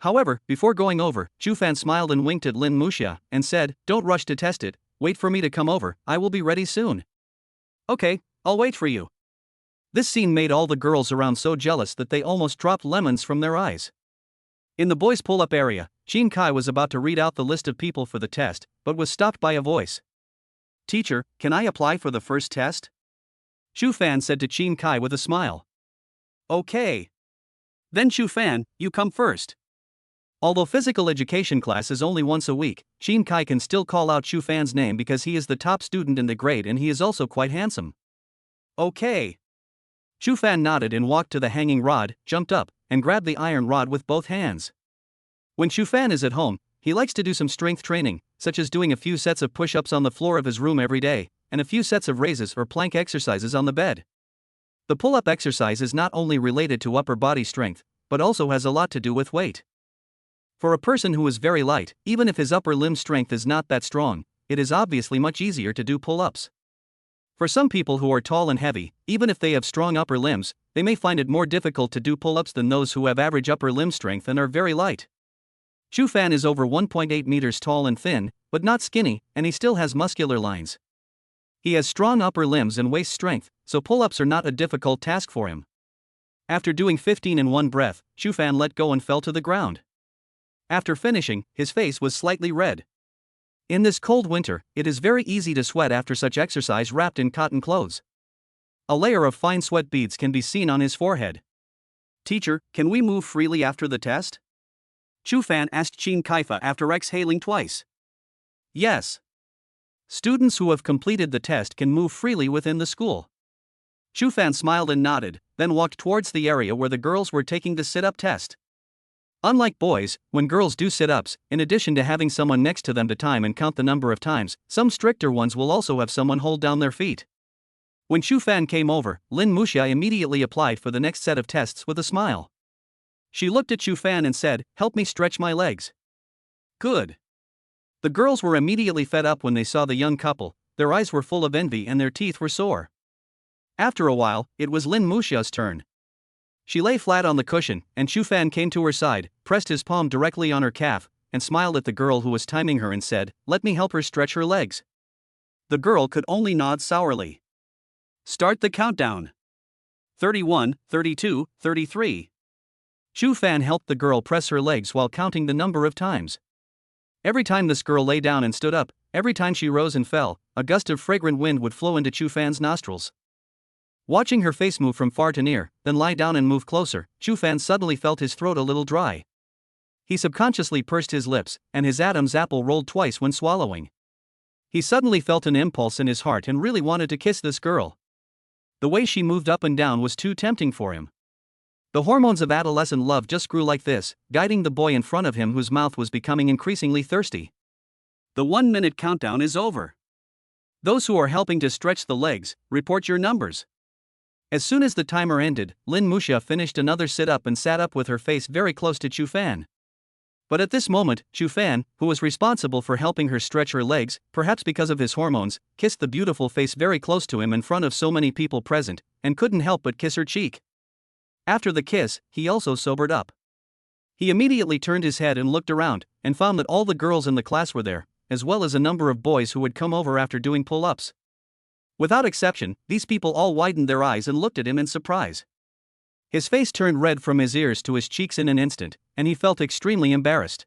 However, before going over, Chu Fan smiled and winked at Lin Muxia, and said, Don't rush to test it, wait for me to come over, I will be ready soon. Okay, I'll wait for you. This scene made all the girls around so jealous that they almost dropped lemons from their eyes. In the boys' pull-up area, Qin Kai was about to read out the list of people for the test, but was stopped by a voice. Teacher, can I apply for the first test? Chu Fan said to Qin Kai with a smile. Okay. Then Chu Fan, you come first. Although physical education class is only once a week, Qin Kai can still call out Chu Fan's name because he is the top student in the grade and he is also quite handsome. Okay. Chu Fan nodded and walked to the hanging rod, jumped up, and grabbed the iron rod with both hands. When Chu Fan is at home, he likes to do some strength training, such as doing a few sets of push-ups on the floor of his room every day, and a few sets of raises or plank exercises on the bed. The pull-up exercise is not only related to upper body strength, but also has a lot to do with weight. For a person who is very light, even if his upper limb strength is not that strong, it is obviously much easier to do pull-ups. For some people who are tall and heavy, even if they have strong upper limbs, they may find it more difficult to do pull-ups than those who have average upper limb strength and are very light. Chu Fan is over 1.8 meters tall and thin, but not skinny, and he still has muscular lines. He has strong upper limbs and waist strength, so pull-ups are not a difficult task for him. After doing 15 in one breath, Chu Fan let go and fell to the ground. After finishing, his face was slightly red. In this cold winter, it is very easy to sweat after such exercise wrapped in cotton clothes. A layer of fine sweat beads can be seen on his forehead. Teacher, can we move freely after the test? Chu Fan asked Qin Kai after exhaling twice. Yes. Students who have completed the test can move freely within the school. Chu Fan smiled and nodded, then walked towards the area where the girls were taking the sit-up test. Unlike boys, when girls do sit-ups, in addition to having someone next to them to time and count the number of times, some stricter ones will also have someone hold down their feet. When Chu Fan came over, Lin Muxia immediately applied for the next set of tests with a smile. She looked at Chu Fan and said, "Help me stretch my legs." Good. The girls were immediately fed up when they saw the young couple. Their eyes were full of envy and their teeth were sore. After a while, it was Lin Muxia's turn. She lay flat on the cushion, and Chu Fan came to her side, pressed his palm directly on her calf, and smiled at the girl who was timing her and said, "Let me help her stretch her legs." The girl could only nod sourly. Start the countdown. 31, 32, 33. Chu Fan helped the girl press her legs while counting the number of times. Every time this girl lay down and stood up, every time she rose and fell, a gust of fragrant wind would flow into Chu Fan's nostrils. Watching her face move from far to near, then lie down and move closer, Chu Fan suddenly felt his throat a little dry. He subconsciously pursed his lips, and his Adam's apple rolled twice when swallowing. He suddenly felt an impulse in his heart and really wanted to kiss this girl. The way she moved up and down was too tempting for him. The hormones of adolescent love just grew like this, guiding the boy in front of him whose mouth was becoming increasingly thirsty. The 1-minute countdown is over. Those who are helping to stretch the legs, report your numbers. As soon as the timer ended, Lin Muxia finished another sit-up and sat up with her face very close to Chu Fan. But at this moment, Chu Fan, who was responsible for helping her stretch her legs, perhaps because of his hormones, kissed the beautiful face very close to him in front of so many people present, and couldn't help but kiss her cheek. After the kiss, he also sobered up. He immediately turned his head and looked around, and found that all the girls in the class were there, as well as a number of boys who had come over after doing pull-ups. Without exception, these people all widened their eyes and looked at him in surprise. His face turned red from his ears to his cheeks in an instant, and he felt extremely embarrassed.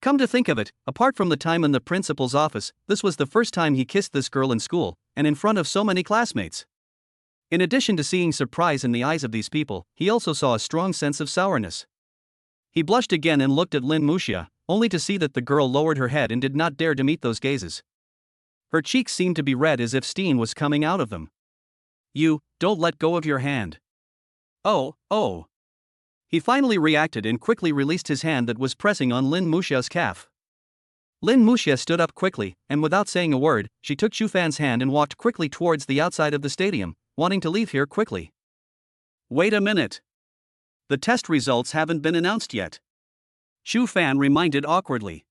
Come to think of it, apart from the time in the principal's office, this was the first time he kissed this girl in school, and in front of so many classmates. In addition to seeing surprise in the eyes of these people, he also saw a strong sense of sourness. He blushed again and looked at Lin Muxia, only to see that the girl lowered her head and did not dare to meet those gazes. Her cheeks seemed to be red as if steam was coming out of them. "You, don't let go of your hand." Oh. He finally reacted and quickly released his hand that was pressing on Lin Muxia's calf. Lin Muxia stood up quickly, and without saying a word, she took Chu Fan's hand and walked quickly towards the outside of the stadium, wanting to leave here quickly. Wait a minute. The test results haven't been announced yet. Chu Fan reminded awkwardly.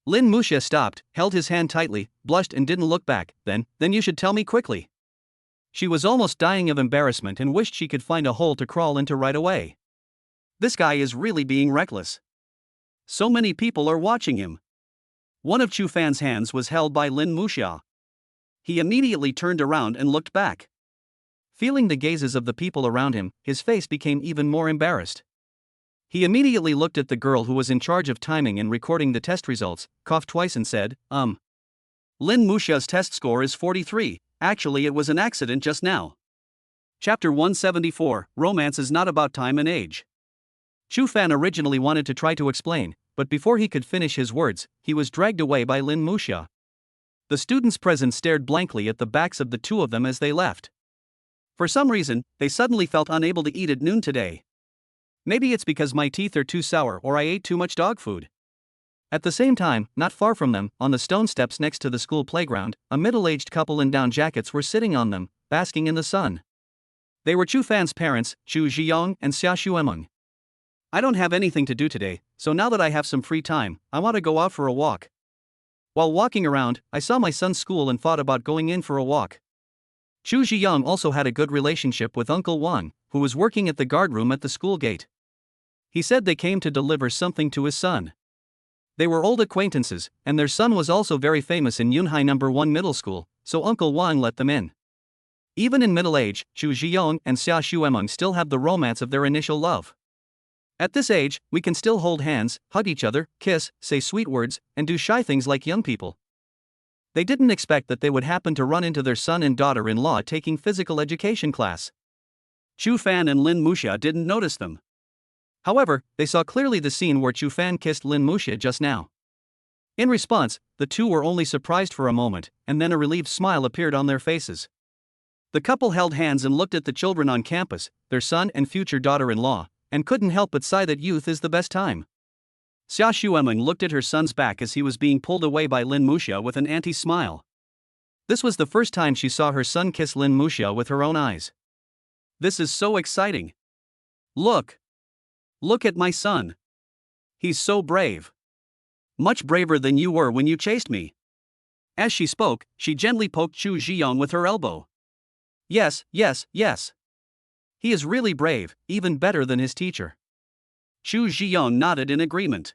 Lin Muxia stopped, held his hand tightly, blushed and didn't look back. Then you should tell me quickly. She was almost dying of embarrassment and wished she could find a hole to crawl into right away. This guy is really being reckless. So many people are watching him. One of Chu Fan's hands was held by Lin Muxia. He immediately turned around and looked back. Feeling the gazes of the people around him, his face became even more embarrassed. He immediately looked at the girl who was in charge of timing and recording the test results, coughed twice and said, Lin Muxia's test score is 43, actually it was an accident just now. Chapter 174, Romance is not about time and age. Chu Fan originally wanted to try to explain, but before he could finish his words, he was dragged away by Lin Muxia. The students present stared blankly at the backs of the two of them as they left. For some reason, they suddenly felt unable to eat at noon today. Maybe it's because my teeth are too sour or I ate too much dog food. At the same time, not far from them, on the stone steps next to the school playground, a middle-aged couple in down jackets were sitting on them, basking in the sun. They were Chu Fan's parents, Chu Zhiyong and Xia Xuemeng. I don't have anything to do today, so now that I have some free time, I want to go out for a walk. While walking around, I saw my son's school and thought about going in for a walk. Chu Zhiyong also had a good relationship with Uncle Wang, who was working at the guard room at the school gate. He said they came to deliver something to his son. They were old acquaintances, and their son was also very famous in Yunhai No. 1 Middle School, so Uncle Wang let them in. Even in middle age, Chu Zhiyong and Xia Xuemeng still have the romance of their initial love. At this age, we can still hold hands, hug each other, kiss, say sweet words, and do shy things like young people. They didn't expect that they would happen to run into their son and daughter-in-law taking physical education class. Chu Fan and Lin Muxia didn't notice them. However, they saw clearly the scene where Chu Fan kissed Lin Muxia just now. In response, the two were only surprised for a moment, and then a relieved smile appeared on their faces. The couple held hands and looked at the children on campus, their son and future daughter-in-law, and couldn't help but sigh that youth is the best time. Xia Xuemeng looked at her son's back as he was being pulled away by Lin Muxia with an anti-smile. This was the first time she saw her son kiss Lin Muxia with her own eyes. This is so exciting. Look! Look at my son. He's so brave. Much braver than you were when you chased me. As she spoke, she gently poked Chu Zhiyong with her elbow. Yes, yes, yes. He is really brave, even better than his teacher. Chu Zhiyong nodded in agreement.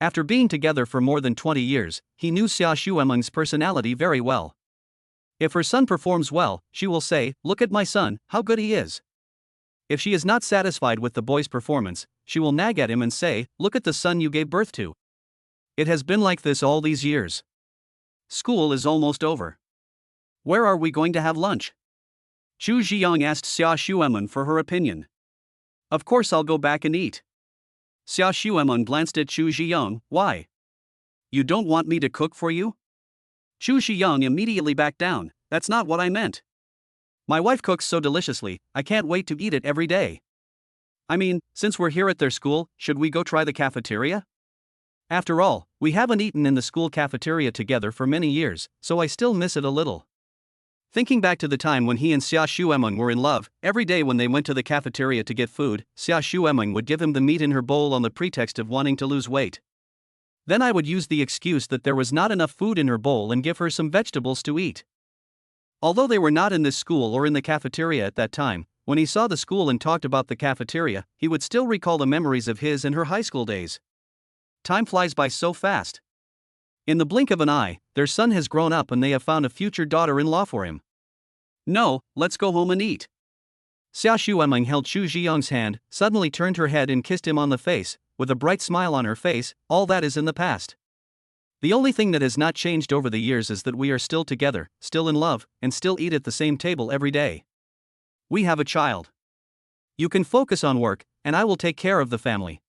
After being together for more than 20 years, he knew Xia Xuemeng's personality very well. If her son performs well, she will say, "Look at my son, how good he is." If she is not satisfied with the boy's performance, she will nag at him and say, "Look at the son you gave birth to." It has been like this all these years. School is almost over. Where are we going to have lunch? Chu Zhiyong asked Xia Xuemeng for her opinion. Of course I'll go back and eat. Xia Xuemeng glanced at Chu Zhiyong. Why? You don't want me to cook for you? Chu Zhiyong immediately backed down. That's not what I meant. My wife cooks so deliciously, I can't wait to eat it every day. I mean, since we're here at their school, should we go try the cafeteria? After all, we haven't eaten in the school cafeteria together for many years, so I still miss it a little. Thinking back to the time when he and Xia Xuemeng were in love, every day when they went to the cafeteria to get food, Xia Xuemeng would give him the meat in her bowl on the pretext of wanting to lose weight. Then I would use the excuse that there was not enough food in her bowl and give her some vegetables to eat. Although they were not in this school or in the cafeteria at that time, when he saw the school and talked about the cafeteria, he would still recall the memories of his and her high school days. Time flies by so fast. In the blink of an eye, their son has grown up and they have found a future daughter-in-law for him. No, let's go home and eat. Xia Xuemeng held Chu Zhiyong's hand, suddenly turned her head and kissed him on the face, with a bright smile on her face. All that is in the past. The only thing that has not changed over the years is that we are still together, still in love, and still eat at the same table every day. We have a child. You can focus on work, and I will take care of the family.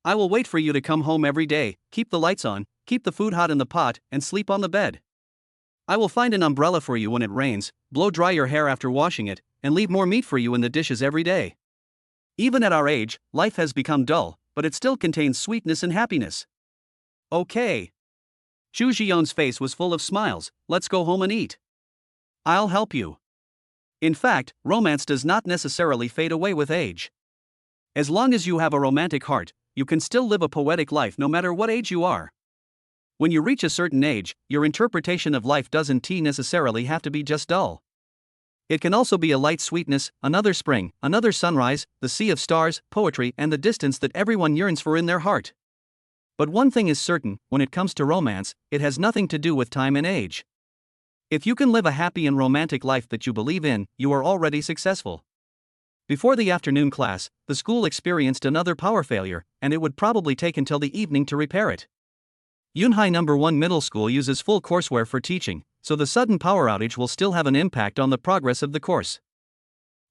I will wait for you to come home every day, keep the lights on, keep the food hot in the pot, and sleep on the bed. I will find an umbrella for you when it rains, blow dry your hair after washing it, and leave more meat for you in the dishes every day. Even at our age, life has become dull, but it still contains sweetness and happiness. Okay. Chu Zhiyong's face was full of smiles. Let's go home and eat. I'll help you. In fact, romance does not necessarily fade away with age. As long as you have a romantic heart, you can still live a poetic life no matter what age you are. When you reach a certain age, your interpretation of life doesn't necessarily have to be just dull. It can also be a light sweetness, another spring, another sunrise, the sea of stars, poetry, and the distance that everyone yearns for in their heart. But one thing is certain, when it comes to romance, it has nothing to do with time and age. If you can live a happy and romantic life that you believe in, you are already successful. Before the afternoon class, the school experienced another power failure, and it would probably take until the evening to repair it. Yunhai No. 1 Middle School uses full courseware for teaching, so the sudden power outage will still have an impact on the progress of the course.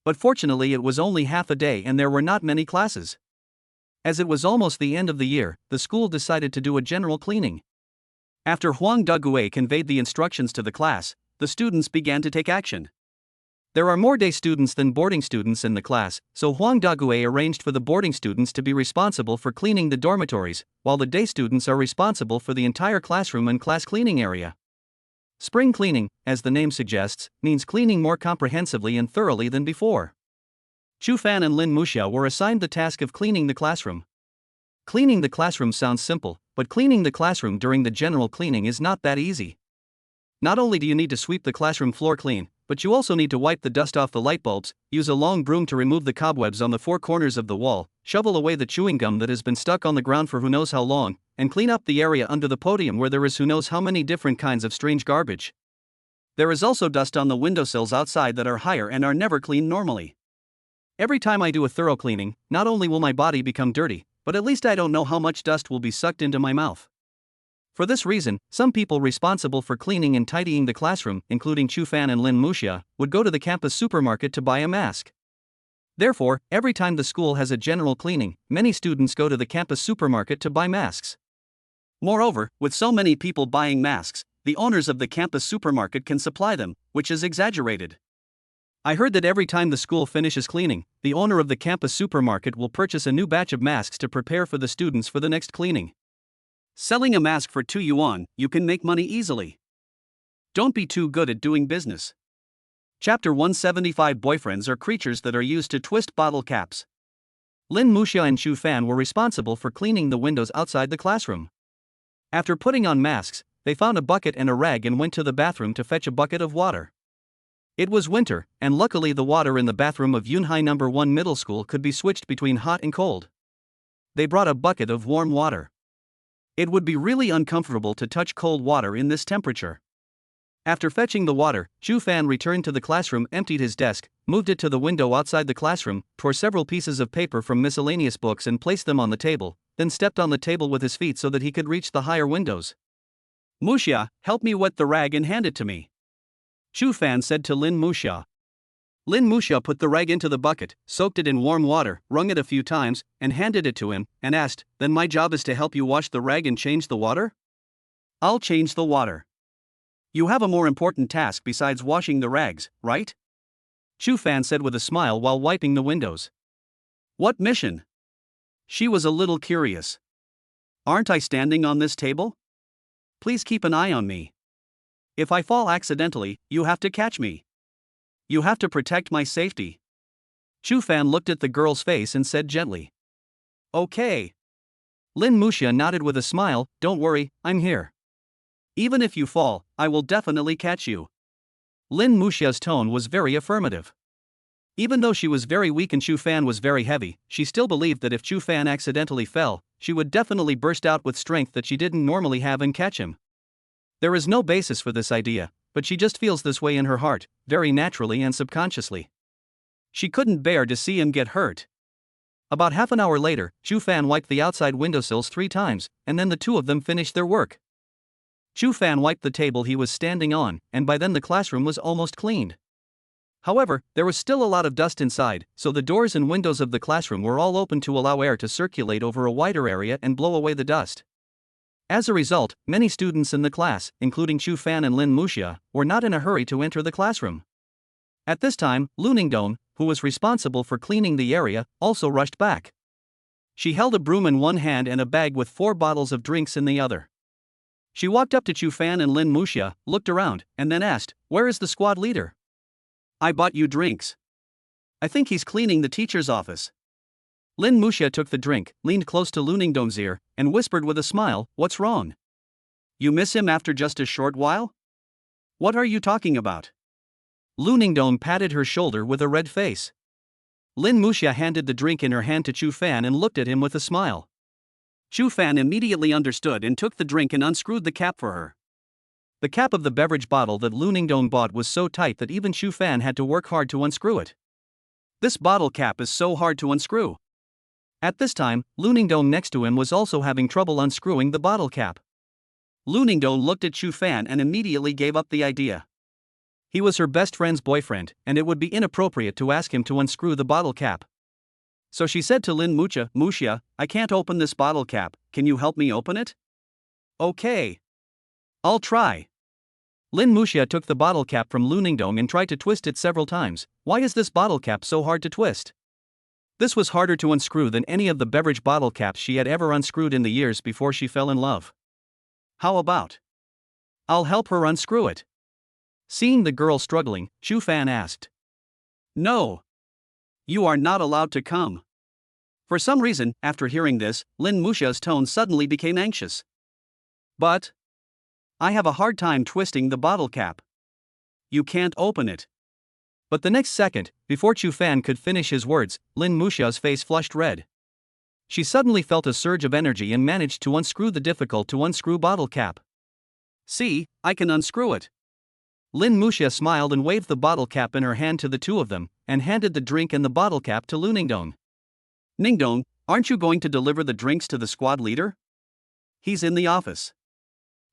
But fortunately it was only half a day and there were not many classes. As it was almost the end of the year, the school decided to do a general cleaning. After Huang Dague conveyed the instructions to the class, the students began to take action. There are more day students than boarding students in the class, so Huang Dague arranged for the boarding students to be responsible for cleaning the dormitories, while the day students are responsible for the entire classroom and class cleaning area. Spring cleaning, as the name suggests, means cleaning more comprehensively and thoroughly than before. Chu Fan and Lin Muxia were assigned the task of cleaning the classroom. Cleaning the classroom sounds simple, but cleaning the classroom during the general cleaning is not that easy. Not only do you need to sweep the classroom floor clean, but you also need to wipe the dust off the light bulbs, use a long broom to remove the cobwebs on the four corners of the wall, shovel away the chewing gum that has been stuck on the ground for who knows how long, and clean up the area under the podium where there is who knows how many different kinds of strange garbage. There is also dust on the windowsills outside that are higher and are never cleaned normally. Every time I do a thorough cleaning, not only will my body become dirty, but at least I don't know how much dust will be sucked into my mouth. For this reason, some people responsible for cleaning and tidying the classroom, including Chu Fan and Lin Muxia, would go to the campus supermarket to buy a mask. Therefore, every time the school has a general cleaning, many students go to the campus supermarket to buy masks. Moreover, with so many people buying masks, the owners of the campus supermarket can supply them, which is exaggerated. I heard that every time the school finishes cleaning, the owner of the campus supermarket will purchase a new batch of masks to prepare for the students for the next cleaning. Selling a mask for 2 yuan, you can make money easily. Don't be too good at doing business. Chapter 175. Boyfriends are creatures that are used to twist bottle caps. Lin Muxia and Chu Fan were responsible for cleaning the windows outside the classroom. After putting on masks, they found a bucket and a rag and went to the bathroom to fetch a bucket of water. It was winter, and luckily the water in the bathroom of Yunhai No. 1 Middle School could be switched between hot and cold. They brought a bucket of warm water. It would be really uncomfortable to touch cold water in this temperature. After fetching the water, Chu Fan returned to the classroom, emptied his desk, moved it to the window outside the classroom, tore several pieces of paper from miscellaneous books and placed them on the table, then stepped on the table with his feet so that he could reach the higher windows. Muxia, help me wet the rag and hand it to me, Chu Fan said to Lin Muxia. Lin Muxia put the rag into the bucket, soaked it in warm water, wrung it a few times, and handed it to him, and asked, "Then my job is to help you wash the rag and change the water?" "I'll change the water. You have a more important task besides washing the rags, right?" Chu Fan said with a smile while wiping the windows. "What mission?" She was a little curious. "Aren't I standing on this table? Please keep an eye on me. If I fall accidentally, you have to catch me. You have to protect my safety." Chu Fan looked at the girl's face and said gently, "Okay." Lin Muxia nodded with a smile, "Don't worry, I'm here. Even if you fall, I will definitely catch you." Lin Muxia's tone was very affirmative. Even though she was very weak and Chu Fan was very heavy, she still believed that if Chu Fan accidentally fell, she would definitely burst out with strength that she didn't normally have and catch him. There is no basis for this idea, but she just feels this way in her heart, very naturally and subconsciously. She couldn't bear to see him get hurt. About half an hour later, Chu Fan wiped the outside windowsills 3 times, and then the two of them finished their work. Chu Fan wiped the table he was standing on, and by then the classroom was almost cleaned. However, there was still a lot of dust inside, so the doors and windows of the classroom were all open to allow air to circulate over a wider area and blow away the dust. As a result, many students in the class, including Chu Fan and Lin Muxia, were not in a hurry to enter the classroom. At this time, Lu Ningdong, who was responsible for cleaning the area, also rushed back. She held a broom in one hand and a bag with 4 bottles of drinks in the other. She walked up to Chu Fan and Lin Muxia, looked around, and then asked, "Where is the squad leader?" "I bought you drinks. I think he's cleaning the teacher's office." Lin Muxia took the drink, leaned close to Lu Ningdong's ear, and whispered with a smile, "What's wrong? You miss him after just a short while? What are you talking about?" Lu Ningdong patted her shoulder with a red face. Lin Muxia handed the drink in her hand to Chu Fan and looked at him with a smile. Chu Fan immediately understood and took the drink and unscrewed the cap for her. The cap of the beverage bottle that Lu Ningdong bought was so tight that even Chu Fan had to work hard to unscrew it. This bottle cap is so hard to unscrew. At this time, Lu Ningdong next to him was also having trouble unscrewing the bottle cap. Lu Ningdong looked at Chu Fan and immediately gave up the idea. He was her best friend's boyfriend, and it would be inappropriate to ask him to unscrew the bottle cap. So she said to Lin Muxia, "Muxia, I can't open this bottle cap, can you help me open it?" "Okay. I'll try." Lin Muxia took the bottle cap from Lu Ningdong and tried to twist it several times. "Why is this bottle cap so hard to twist?" This was harder to unscrew than any of the beverage bottle caps she had ever unscrewed in the years before she fell in love. "How about I'll help her unscrew it?" Seeing the girl struggling, Chu Fan asked. "No. You are not allowed to come." For some reason, after hearing this, Lin Muxia's tone suddenly became anxious. "But I have a hard time twisting the bottle cap. You can't open it." But the next second, before Chu Fan could finish his words, Lin Muxia's face flushed red. She suddenly felt a surge of energy and managed to unscrew the difficult to unscrew bottle cap. "See, I can unscrew it." Lin Muxia smiled and waved the bottle cap in her hand to the two of them, and handed the drink and the bottle cap to Lu Ningdong. "Ningdong, aren't you going to deliver the drinks to the squad leader? He's in the office."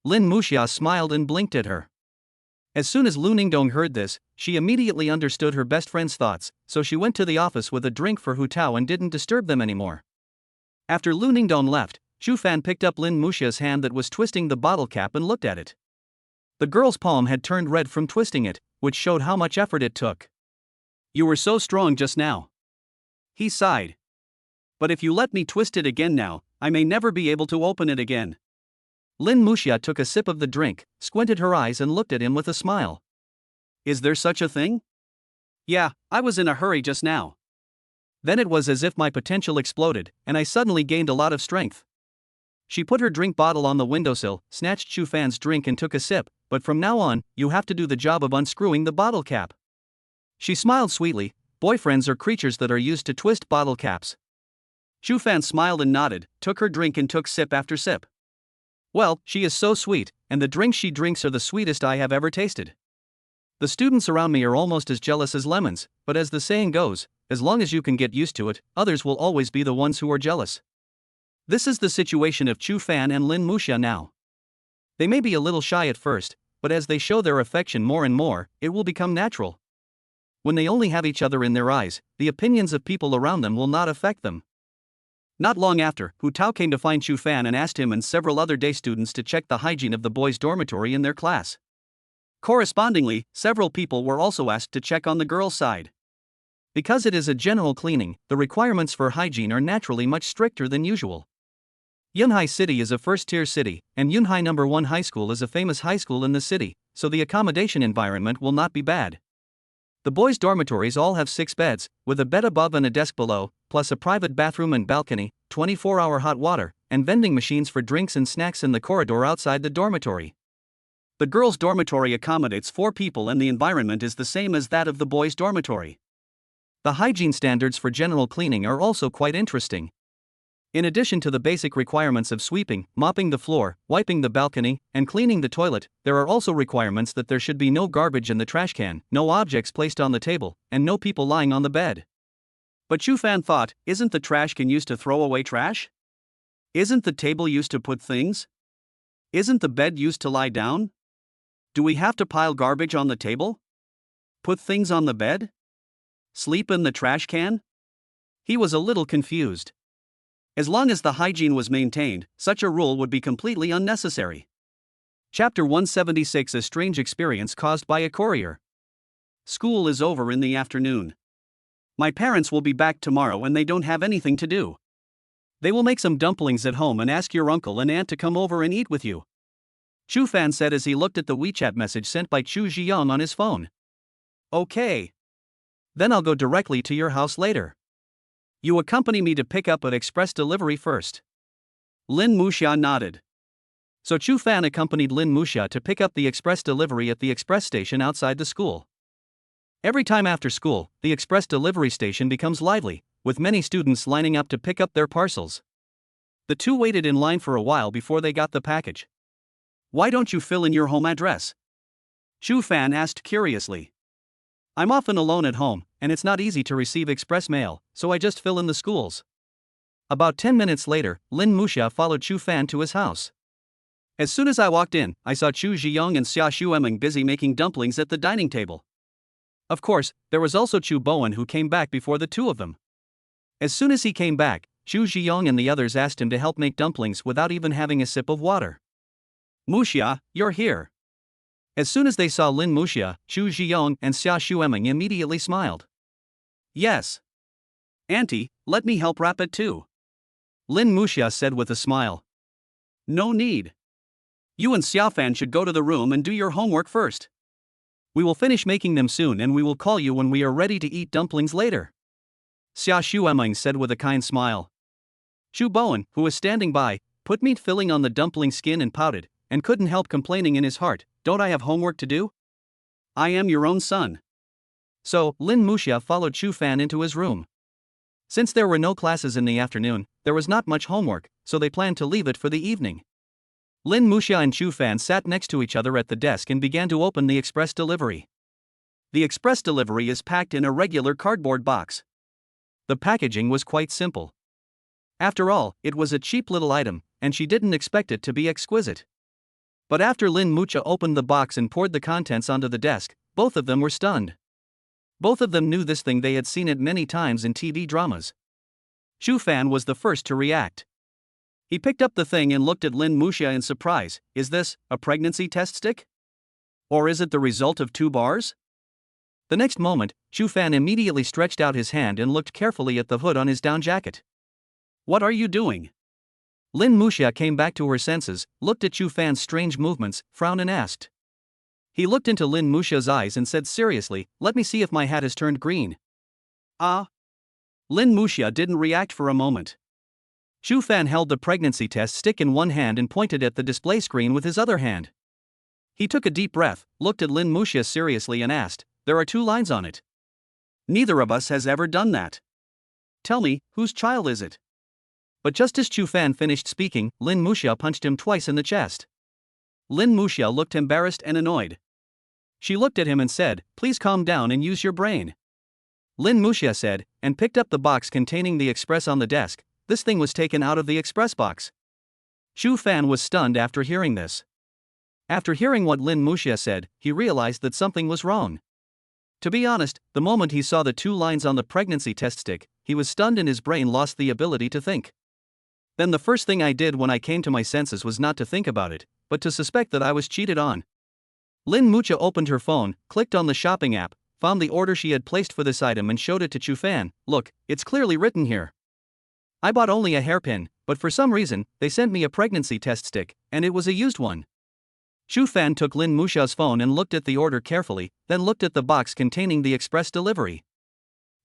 Lin Muxia smiled and blinked at her. As soon as Lu Ningdong heard this, she immediately understood her best friend's thoughts, so she went to the office with a drink for Hu Tao and didn't disturb them anymore. After Lu Ningdong left, Chu Fan picked up Lin Muxia's hand that was twisting the bottle cap and looked at it. The girl's palm had turned red from twisting it, which showed how much effort it took. You were so strong just now. He sighed. But if you let me twist it again now, I may never be able to open it again. Lin Muxia took a sip of the drink, squinted her eyes and looked at him with a smile. Is there such a thing? Yeah, I was in a hurry just now. Then it was as if my potential exploded, and I suddenly gained a lot of strength. She put her drink bottle on the windowsill, snatched Chu Fan's drink and took a sip, but from now on, you have to do the job of unscrewing the bottle cap. She smiled sweetly. Boyfriends are creatures that are used to twist bottle caps. Chu Fan smiled and nodded, took her drink and took sip after sip. Well, she is so sweet, and the drinks she drinks are the sweetest I have ever tasted. The students around me are almost as jealous as lemons, but as the saying goes, as long as you can get used to it, others will always be the ones who are jealous. This is the situation of Chu Fan and Lin Muxia now. They may be a little shy at first, but as they show their affection more and more, it will become natural. When they only have each other in their eyes, the opinions of people around them will not affect them. Not long after, Hu Tao came to find Chu Fan and asked him and several other day students to check the hygiene of the boys' dormitory in their class. Correspondingly, several people were also asked to check on the girls' side. Because it is a general cleaning, the requirements for hygiene are naturally much stricter than usual. Yunhai City is a first-tier city, and Yunhai No. 1 High School is a famous high school in the city, so the accommodation environment will not be bad. The boys' dormitories all have 6 beds, with a bed above and a desk below, plus a private bathroom and balcony, 24-hour hot water, and vending machines for drinks and snacks in the corridor outside the dormitory. The girls' dormitory accommodates 4 people and the environment is the same as that of the boys' dormitory. The hygiene standards for general cleaning are also quite interesting. In addition to the basic requirements of sweeping, mopping the floor, wiping the balcony, and cleaning the toilet, there are also requirements that there should be no garbage in the trash can, no objects placed on the table, and no people lying on the bed. But Chu Fan thought, isn't the trash can used to throw away trash? Isn't the table used to put things? Isn't the bed used to lie down? Do we have to pile garbage on the table? Put things on the bed? Sleep in the trash can? He was a little confused. As long as the hygiene was maintained, such a rule would be completely unnecessary. Chapter 176: A strange experience caused by a courier. School is over in the afternoon. My parents will be back tomorrow and they don't have anything to do. They will make some dumplings at home and ask your uncle and aunt to come over and eat with you. Chu Fan said as he looked at the WeChat message sent by Chu Ziyang on his phone. Okay. Then I'll go directly to your house later. You accompany me to pick up at express delivery first. Lin Muxia nodded. So Chu Fan accompanied Lin Muxia to pick up the express delivery at the express station outside the school. Every time after school, the express delivery station becomes lively, with many students lining up to pick up their parcels. The two waited in line for a while before they got the package. Why don't you fill in your home address? Chu Fan asked curiously. I'm often alone at home, and it's not easy to receive express mail, so I just fill in the schools. About 10 minutes later, Lin Muxia followed Chu Fan to his house. As soon as I walked in, I saw Chu Ziyang and Xia Xueming busy making dumplings at the dining table. Of course, there was also Chu Bowen who came back before the two of them. As soon as he came back, Chu Ziyang and the others asked him to help make dumplings without even having a sip of water. Muxia, you're here. As soon as they saw Lin Muxia, Chu Ziyang and Xia Xueming immediately smiled. Yes. Auntie, let me help wrap it too. Lin Muxia said with a smile. No need. You and Xiaofan should go to the room and do your homework first. We will finish making them soon and we will call you when we are ready to eat dumplings later. Xia Xueming said with a kind smile. Chu Bowen, who was standing by, put meat filling on the dumpling skin and pouted, and couldn't help complaining in his heart, don't I have homework to do? I am your own son. So, Lin Muxia followed Chu Fan into his room. Since there were no classes in the afternoon, there was not much homework, so they planned to leave it for the evening. Lin Muxia and Chu Fan sat next to each other at the desk and began to open the express delivery. The express delivery is packed in a regular cardboard box. The packaging was quite simple. After all, it was a cheap little item, and she didn't expect it to be exquisite. But after Lin Muxia opened the box and poured the contents onto the desk, both of them were stunned. Both of them knew this thing, they had seen it many times in TV dramas. Chu Fan was the first to react. He picked up the thing and looked at Lin Muxia in surprise. Is this a pregnancy test stick? Or is it the result of 2 bars? The next moment, Chu Fan immediately stretched out his hand and looked carefully at the hood on his down jacket. What are you doing? Lin Muxia came back to her senses, looked at Chu Fan's strange movements, frowned and asked. He looked into Lin Muxia's eyes and said seriously, let me see if my hat has turned green. Ah? Lin Muxia didn't react for a moment. Chu Fan held the pregnancy test stick in one hand and pointed at the display screen with his other hand. He took a deep breath, looked at Lin Muxia seriously and asked, there are 2 lines on it. Neither of us has ever done that. Tell me, whose child is it? But just as Chu Fan finished speaking, Lin Muxia punched him twice in the chest. Lin Muxia looked embarrassed and annoyed. She looked at him and said, please calm down and use your brain. Lin Muxia said, and picked up the box containing the express on the desk. This thing was taken out of the express box. Chu Fan was stunned after hearing this. After hearing what Lin Muxia said, he realized that something was wrong. To be honest, the moment he saw the 2 lines on the pregnancy test stick, he was stunned and his brain lost the ability to think. Then the first thing I did when I came to my senses was not to think about it, but to suspect that I was cheated on. Lin Muxia opened her phone, clicked on the shopping app, found the order she had placed for this item and showed it to Chu Fan. Look, it's clearly written here. I bought only a hairpin, but for some reason, they sent me a pregnancy test stick, and it was a used one. Chu Fan took Lin Muxia's phone and looked at the order carefully, then looked at the box containing the express delivery.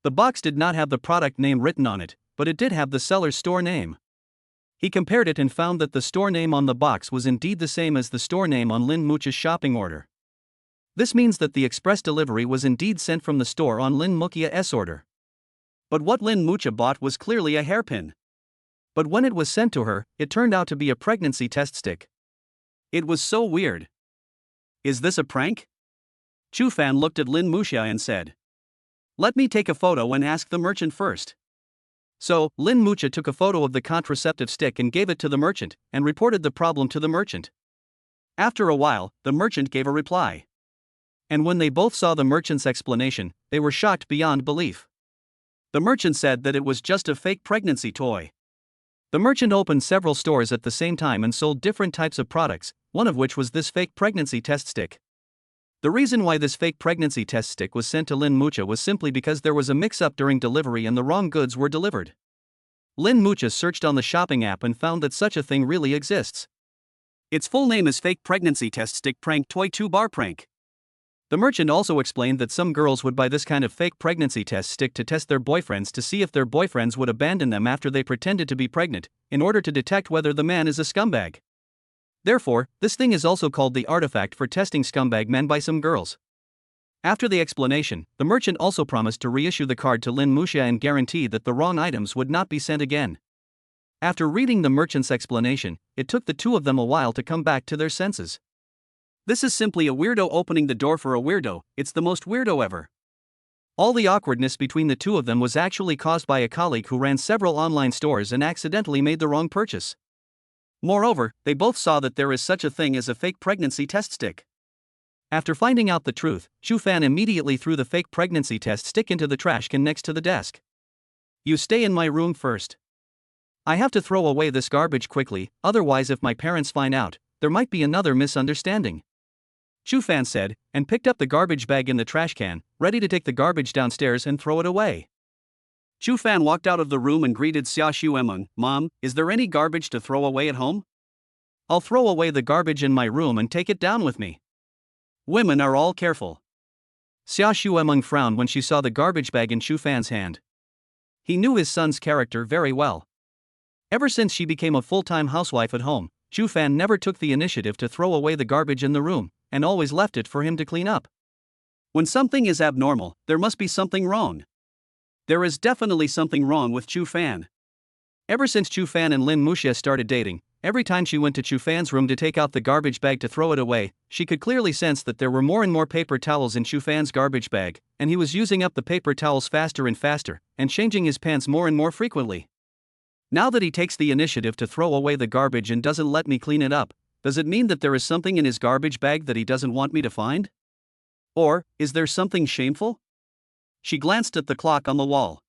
The box did not have the product name written on it, but it did have the seller's store name. He compared it and found that the store name on the box was indeed the same as the store name on Lin Muxia's shopping order. This means that the express delivery was indeed sent from the store on Lin Muxia's order. But what Lin Muxia bought was clearly a hairpin. But when it was sent to her, it turned out to be a pregnancy test stick. It was so weird. Is this a prank? Chu Fan looked at Lin Muxia and said. Let me take a photo and ask the merchant first. So, Lin Muxia took a photo of the contraceptive stick and gave it to the merchant, and reported the problem to the merchant. After a while, the merchant gave a reply. And when they both saw the merchant's explanation, they were shocked beyond belief. The merchant said that it was just a fake pregnancy toy. The merchant opened several stores at the same time and sold different types of products, one of which was this fake pregnancy test stick. The reason why this fake pregnancy test stick was sent to Lin Muxia was simply because there was a mix-up during delivery and the wrong goods were delivered. Lin Muxia searched on the shopping app and found that such a thing really exists. Its full name is Fake Pregnancy Test Stick Prank Toy 2-Bar Prank. The merchant also explained that some girls would buy this kind of fake pregnancy test stick to test their boyfriends to see if their boyfriends would abandon them after they pretended to be pregnant, in order to detect whether the man is a scumbag. Therefore, this thing is also called the artifact for testing scumbag men by some girls. After the explanation, the merchant also promised to reissue the card to Lin Muxia and guarantee that the wrong items would not be sent again. After reading the merchant's explanation, it took the 2 of them a while to come back to their senses. This is simply a weirdo opening the door for a weirdo. It's the most weirdo ever. All the awkwardness between the 2 of them was actually caused by a colleague who ran several online stores and accidentally made the wrong purchase. Moreover, they both saw that there is such a thing as a fake pregnancy test stick. After finding out the truth, Chu Fan immediately threw the fake pregnancy test stick into the trash can next to the desk. You stay in my room first. I have to throw away this garbage quickly, otherwise if my parents find out, there might be another misunderstanding. Chu Fan said, and picked up the garbage bag in the trash can, ready to take the garbage downstairs and throw it away. Chu Fan walked out of the room and greeted Xia Xuemeng. Mom, is there any garbage to throw away at home? I'll throw away the garbage in my room and take it down with me. Women are all careful. Xia Xuemeng frowned when she saw the garbage bag in Chu Fan's hand. He knew his son's character very well. Ever since she became a full-time housewife at home, Chu Fan never took the initiative to throw away the garbage in the room, and always left it for him to clean up. When something is abnormal, there must be something wrong. There is definitely something wrong with Chu Fan. Ever since Chu Fan and Lin Muxia started dating, every time she went to Chu Fan's room to take out the garbage bag to throw it away, she could clearly sense that there were more and more paper towels in Chu Fan's garbage bag, and he was using up the paper towels faster and faster, and changing his pants more and more frequently. Now that he takes the initiative to throw away the garbage and doesn't let me clean it up, does it mean that there is something in his garbage bag that he doesn't want me to find? Or, is there something shameful? She glanced at the clock on the wall.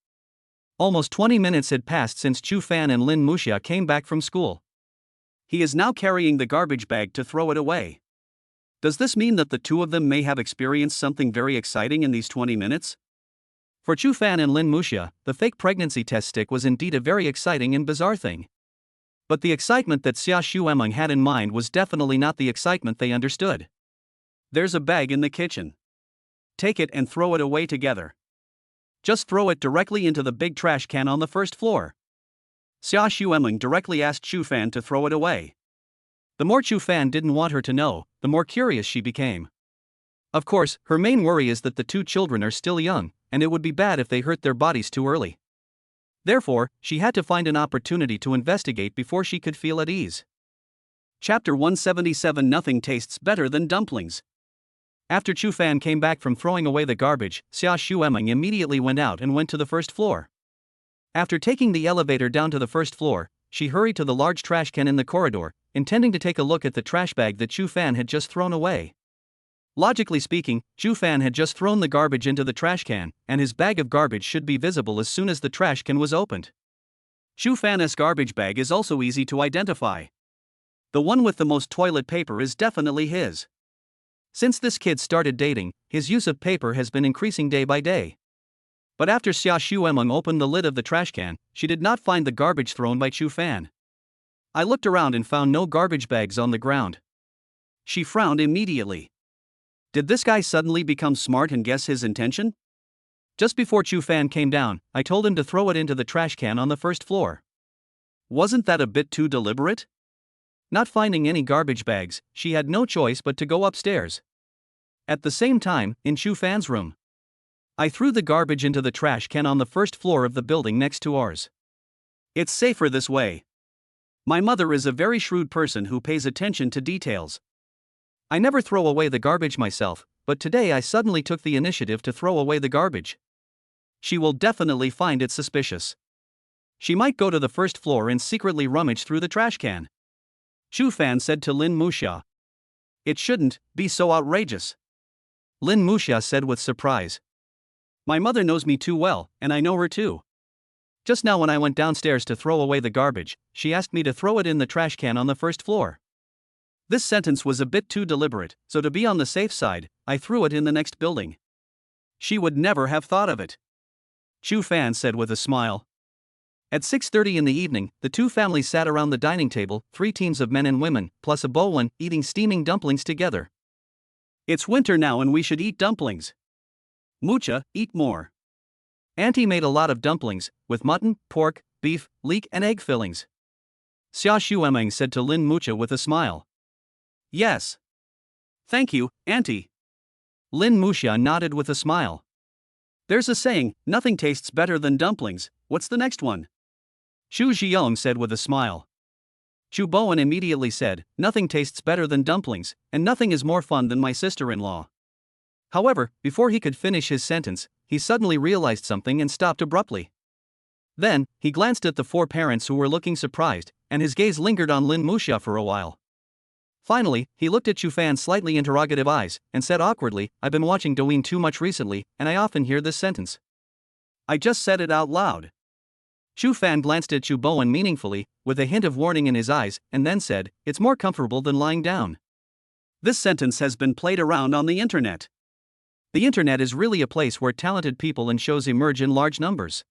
Almost 20 minutes had passed since Chu Fan and Lin Muxia came back from school. He is now carrying the garbage bag to throw it away. Does this mean that the two of them may have experienced something very exciting in these 20 minutes? For Chu Fan and Lin Muxia, the fake pregnancy test stick was indeed a very exciting and bizarre thing. But the excitement that Xia Shuemeng had in mind was definitely not the excitement they understood. There's a bag in the kitchen. Take it and throw it away together. Just throw it directly into the big trash can on the first floor. Xia Shuemeng directly asked Chu Fan to throw it away. The more Chu Fan didn't want her to know, the more curious she became. Of course, her main worry is that the two children are still young, and it would be bad if they hurt their bodies too early. Therefore, she had to find an opportunity to investigate before she could feel at ease. Chapter 177. Nothing tastes better than dumplings. After Chu Fan came back from throwing away the garbage, Xia Shuemeng immediately went out and went to the first floor. After taking the elevator down to the first floor, she hurried to the large trash can in the corridor, intending to take a look at the trash bag that Chu Fan had just thrown away. Logically speaking, Chu Fan had just thrown the garbage into the trash can, and his bag of garbage should be visible as soon as the trash can was opened. Chu Fan's garbage bag is also easy to identify. The one with the most toilet paper is definitely his. Since this kid started dating, his use of paper has been increasing day by day. But after Xia Shuemeng opened the lid of the trash can, she did not find the garbage thrown by Chu Fan. I looked around and found no garbage bags on the ground. She frowned immediately. Did this guy suddenly become smart and guess his intention? Just before Chu Fan came down, I told him to throw it into the trash can on the first floor. Wasn't that a bit too deliberate? Not finding any garbage bags, she had no choice but to go upstairs. At the same time, in Chu Fan's room, I threw the garbage into the trash can on the first floor of the building next to ours. It's safer this way. My mother is a very shrewd person who pays attention to details. I never throw away the garbage myself, but today I suddenly took the initiative to throw away the garbage. She will definitely find it suspicious. She might go to the first floor and secretly rummage through the trash can. Chu Fan said to Lin Muxia. It shouldn't be so outrageous. Lin Muxia said with surprise. My mother knows me too well, and I know her too. Just now when I went downstairs to throw away the garbage, she asked me to throw it in the trash can on the first floor. This sentence was a bit too deliberate, so to be on the safe side, I threw it in the next building. She would never have thought of it. Chu Fan said with a smile. At 6:30 in the evening, the two families sat around the dining table, 3 teams of men and women, plus a Bowen, eating steaming dumplings together. It's winter now and we should eat dumplings. Mucha, eat more. Auntie made a lot of dumplings, with mutton, pork, beef, leek and egg fillings. Xia Shuemeng said to Lin Muxia with a smile. Yes. Thank you, Auntie. Lin Muxia nodded with a smile. There's a saying, nothing tastes better than dumplings. What's the next one? Chu Xiong said with a smile. Chu Bowen immediately said, nothing tastes better than dumplings, and nothing is more fun than my sister-in-law. However, before he could finish his sentence, he suddenly realized something and stopped abruptly. Then, he glanced at the 4 parents who were looking surprised, and his gaze lingered on Lin Muxia for a while. Finally, he looked at Chu Fan's slightly interrogative eyes, and said awkwardly, I've been watching Douyin too much recently, and I often hear this sentence. I just said it out loud. Chu Fan glanced at Chu Bowen meaningfully, with a hint of warning in his eyes, and then said, it's more comfortable than lying down. This sentence has been played around on the internet. The internet is really a place where talented people and shows emerge in large numbers.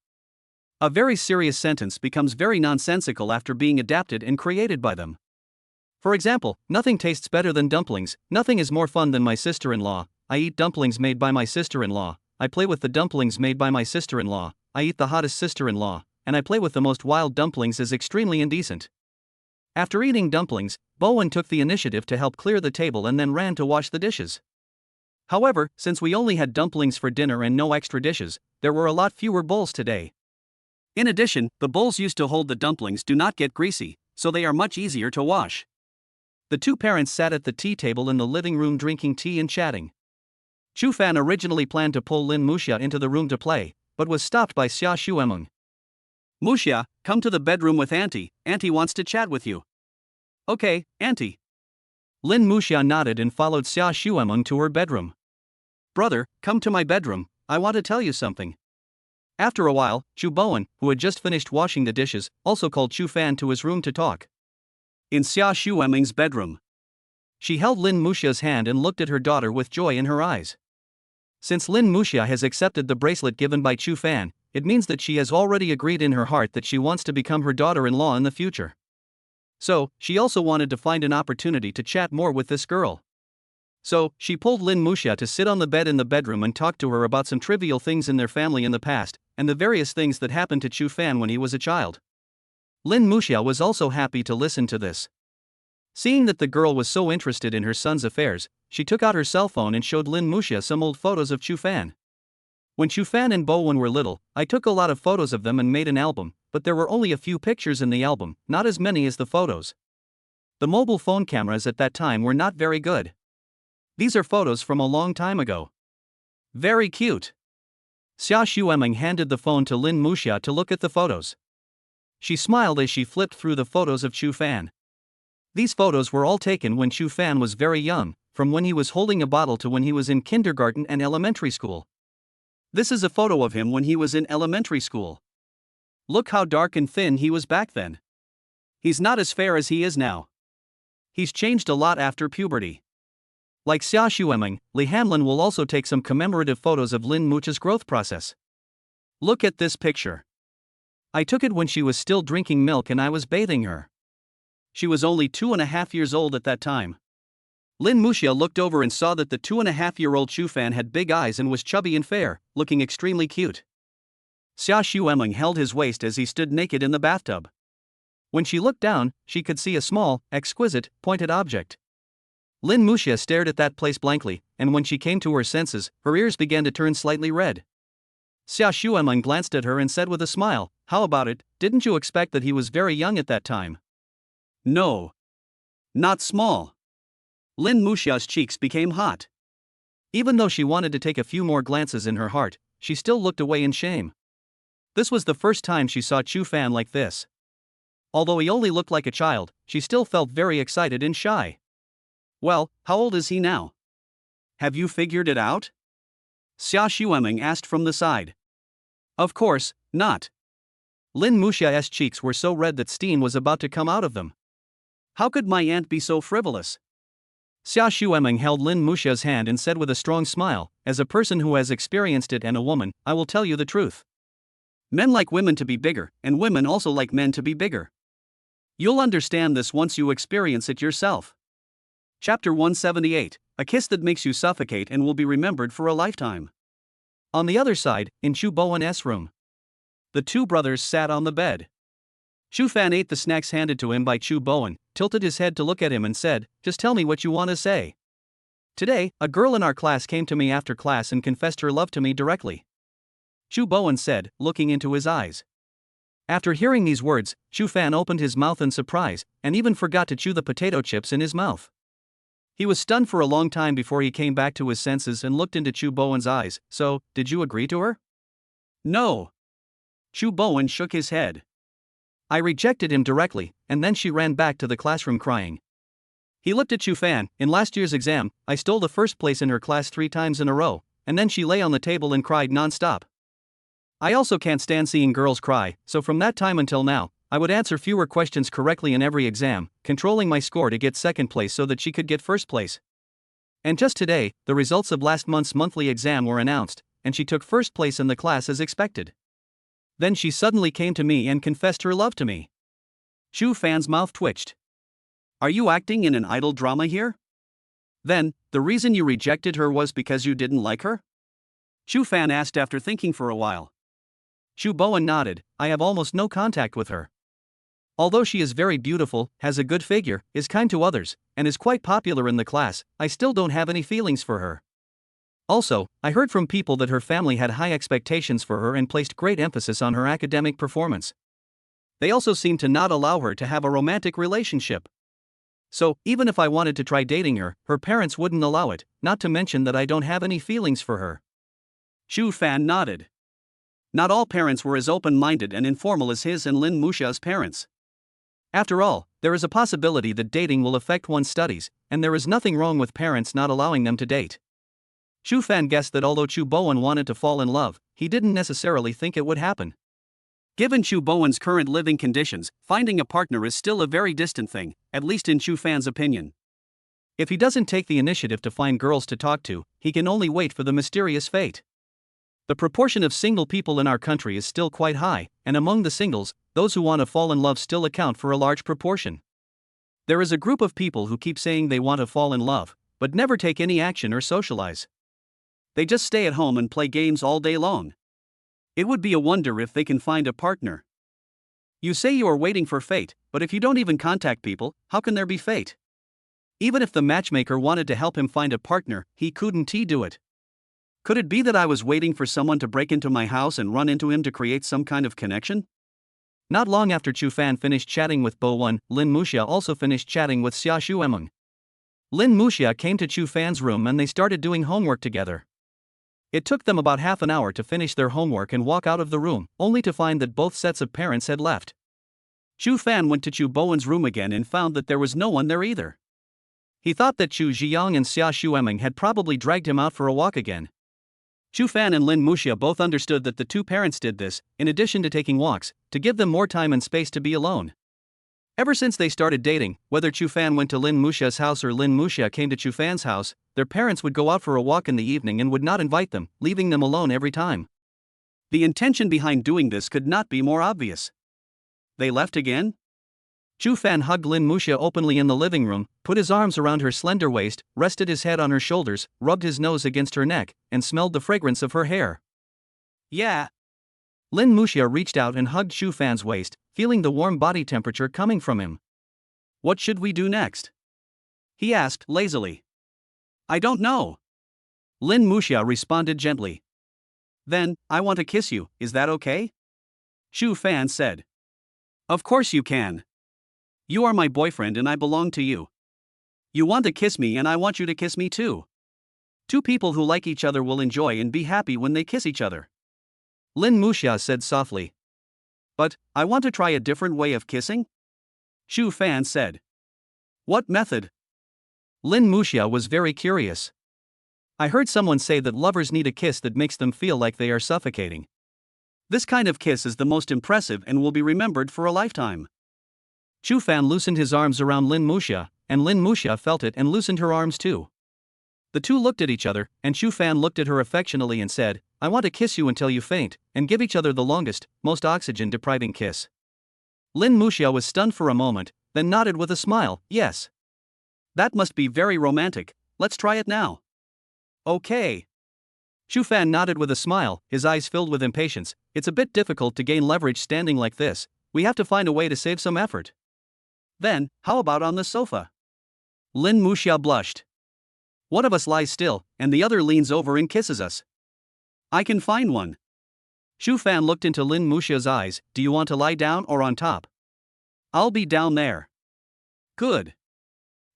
A very serious sentence becomes very nonsensical after being adapted and created by them. For example, nothing tastes better than dumplings, nothing is more fun than my sister-in-law, I eat dumplings made by my sister-in-law, I play with the dumplings made by my sister-in-law, I eat the hottest sister-in-law, and I play with the most wild dumplings is extremely indecent. After eating dumplings, Bowen took the initiative to help clear the table and then ran to wash the dishes. However, since we only had dumplings for dinner and no extra dishes, there were a lot fewer bowls today. In addition, the bowls used to hold the dumplings do not get greasy, so they are much easier to wash. The 2 parents sat at the tea table in the living room drinking tea and chatting. Chu Fan originally planned to pull Lin Muxia into the room to play, but was stopped by Xia Shuemeng. Muxia, come to the bedroom with Auntie, Auntie wants to chat with you. Okay, Auntie. Lin Muxia nodded and followed Xia Shuemeng to her bedroom. Brother, come to my bedroom, I want to tell you something. After a while, Chu Bowen, who had just finished washing the dishes, also called Chu Fan to his room to talk. In Xia Shuemeng's bedroom. She held Lin Muxia's hand and looked at her daughter with joy in her eyes. Since Lin Muxia has accepted the bracelet given by Chu Fan, it means that she has already agreed in her heart that she wants to become her daughter-in-law in the future. So, she also wanted to find an opportunity to chat more with this girl. So, she pulled Lin Muxia to sit on the bed in the bedroom and talk to her about some trivial things in their family in the past, and the various things that happened to Chu Fan when he was a child. Lin Muxia was also happy to listen to this. Seeing that the girl was so interested in her son's affairs, she took out her cell phone and showed Lin Muxia some old photos of Chu Fan. When Chu Fan and Bowen were little, I took a lot of photos of them and made an album, but there were only a few pictures in the album, not as many as the photos. The mobile phone cameras at that time were not very good. These are photos from a long time ago. Very cute. Xia Xueming handed the phone to Lin Muxia to look at the photos. She smiled as she flipped through the photos of Chu Fan. These photos were all taken when Chu Fan was very young, from when he was holding a bottle to when he was in kindergarten and elementary school. This is a photo of him when he was in elementary school. Look how dark and thin he was back then. He's not as fair as he is now. He's changed a lot after puberty. Like Xia Xueming, Li Hanlin will also take some commemorative photos of Lin Muxia's growth process. Look at this picture. I took it when she was still drinking milk and I was bathing her. She was only 2.5 years old at that time. Lin Muxia looked over and saw that the 2.5-year-old Chu Fan had big eyes and was chubby and fair, looking extremely cute. Xia Xueming held his waist as he stood naked in the bathtub. When she looked down, she could see a small, exquisite, pointed object. Lin Muxia stared at that place blankly, and when she came to her senses, her ears began to turn slightly red. Xia Xueming glanced at her and said with a smile, "How about it, didn't you expect that he was very young at that time?" "No. Not small." Lin Muxia's cheeks became hot. Even though she wanted to take a few more glances in her heart, she still looked away in shame. This was the first time she saw Chu Fan like this. Although he only looked like a child, she still felt very excited and shy. "Well, how old is he now? Have you figured it out?" Xia Xueming asked from the side. "Of course, not." Lin Muxia's cheeks were so red that steam was about to come out of them. "How could my aunt be so frivolous?" Xia Xueming held Lin Muxia's hand and said with a strong smile, "As a person who has experienced it and a woman, I will tell you the truth. Men like women to be bigger, and women also like men to be bigger. You'll understand this once you experience it yourself." Chapter 178, A Kiss That Makes You Suffocate and Will Be Remembered for a Lifetime. On the other side, in Chu Bowen's room, the two brothers sat on the bed. Chu Fan ate the snacks handed to him by Chu Bowen, tilted his head to look at him and said, "Just tell me what you want to say." "Today, a girl in our class came to me after class and confessed her love to me directly," Chu Bowen said, looking into his eyes. After hearing these words, Chu Fan opened his mouth in surprise, and even forgot to chew the potato chips in his mouth. He was stunned for a long time before he came back to his senses and looked into Chu Bowen's eyes. "So, did you agree to her?" "No." Chu Bowen shook his head. "I rejected him directly, and then she ran back to the classroom crying." He looked at Chu Fan. "In last year's exam, I stole the first place in her class 3 times in a row, and then she lay on the table and cried non-stop. I also can't stand seeing girls cry, so from that time until now, I would answer fewer questions correctly in every exam, controlling my score to get second place so that she could get first place. And just today, the results of last month's monthly exam were announced, and she took first place in the class as expected. Then she suddenly came to me and confessed her love to me." Chu Fan's mouth twitched. "Are you acting in an idol drama here? Then, the reason you rejected her was because you didn't like her?" Chu Fan asked after thinking for a while. Chu Bowen nodded. "I have almost no contact with her. Although she is very beautiful, has a good figure, is kind to others, and is quite popular in the class, I still don't have any feelings for her. Also, I heard from people that her family had high expectations for her and placed great emphasis on her academic performance. They also seemed to not allow her to have a romantic relationship. So, even if I wanted to try dating her, her parents wouldn't allow it, not to mention that I don't have any feelings for her." Chu Fan nodded. Not all parents were as open-minded and informal as his and Lin Muxia's parents. After all, there is a possibility that dating will affect one's studies, and there is nothing wrong with parents not allowing them to date. Chu Fan guessed that although Chu Bowen wanted to fall in love, he didn't necessarily think it would happen. Given Chu Bowen's current living conditions, finding a partner is still a very distant thing, at least in Chu Fan's opinion. If he doesn't take the initiative to find girls to talk to, he can only wait for the mysterious fate. The proportion of single people in our country is still quite high, and among the singles, those who want to fall in love still account for a large proportion. There is a group of people who keep saying they want to fall in love, but never take any action or socialize. They just stay at home and play games all day long. It would be a wonder if they can find a partner. You say you are waiting for fate, but if you don't even contact people, how can there be fate? Even if the matchmaker wanted to help him find a partner, he couldn't do it. Could it be that I was waiting for someone to break into my house and run into him to create some kind of connection? Not long after Chu Fan finished chatting with Bo Won, Lin Muxia also finished chatting with Xia Xuemeng. Lin Muxia came to Chu Fan's room and they started doing homework together. It took them about half an hour to finish their homework and walk out of the room, only to find that both sets of parents had left. Chu Fan went to Chu Bowen's room again and found that there was no one there either. He thought that Chu Ziyang and Xia Xuemeng had probably dragged him out for a walk again. Chu Fan and Lin Muxia both understood that the two parents did this, in addition to taking walks, to give them more time and space to be alone. Ever since they started dating, whether Chu Fan went to Lin Muxia's house or Lin Muxia came to Chu Fan's house, their parents would go out for a walk in the evening and would not invite them, leaving them alone every time. The intention behind doing this could not be more obvious. They left again? Chu Fan hugged Lin Muxia openly in the living room, put his arms around her slender waist, rested his head on her shoulders, rubbed his nose against her neck, and smelled the fragrance of her hair. Yeah. Lin Muxia reached out and hugged Chu Fan's waist, feeling the warm body temperature coming from him. What should we do next? He asked lazily. I don't know. Lin Muxia responded gently. Then, I want to kiss you, is that okay? Chu Fan said. Of course you can. You are my boyfriend and I belong to you. You want to kiss me and I want you to kiss me too. Two people who like each other will enjoy and be happy when they kiss each other. Lin Muxia said softly. But, I want to try a different way of kissing? Chu Fan said. What method? Lin Muxia was very curious. I heard someone say that lovers need a kiss that makes them feel like they are suffocating. This kind of kiss is the most impressive and will be remembered for a lifetime. Chu Fan loosened his arms around Lin Muxia, and Lin Muxia felt it and loosened her arms too. The two looked at each other, and Chu Fan looked at her affectionately and said, I want to kiss you until you faint, and give each other the longest, most oxygen-depriving kiss. Lin Muxia was stunned for a moment, then nodded with a smile, yes. That must be very romantic, let's try it now. Okay. Chu Fan nodded with a smile, his eyes filled with impatience. It's a bit difficult to gain leverage standing like this, we have to find a way to save some effort. Then, how about on the sofa? Lin Muxia blushed. One of us lies still, and the other leans over and kisses us. I can find one. Chu Fan looked into Lin Muxia's eyes, do you want to lie down or on top? I'll be down there. Good.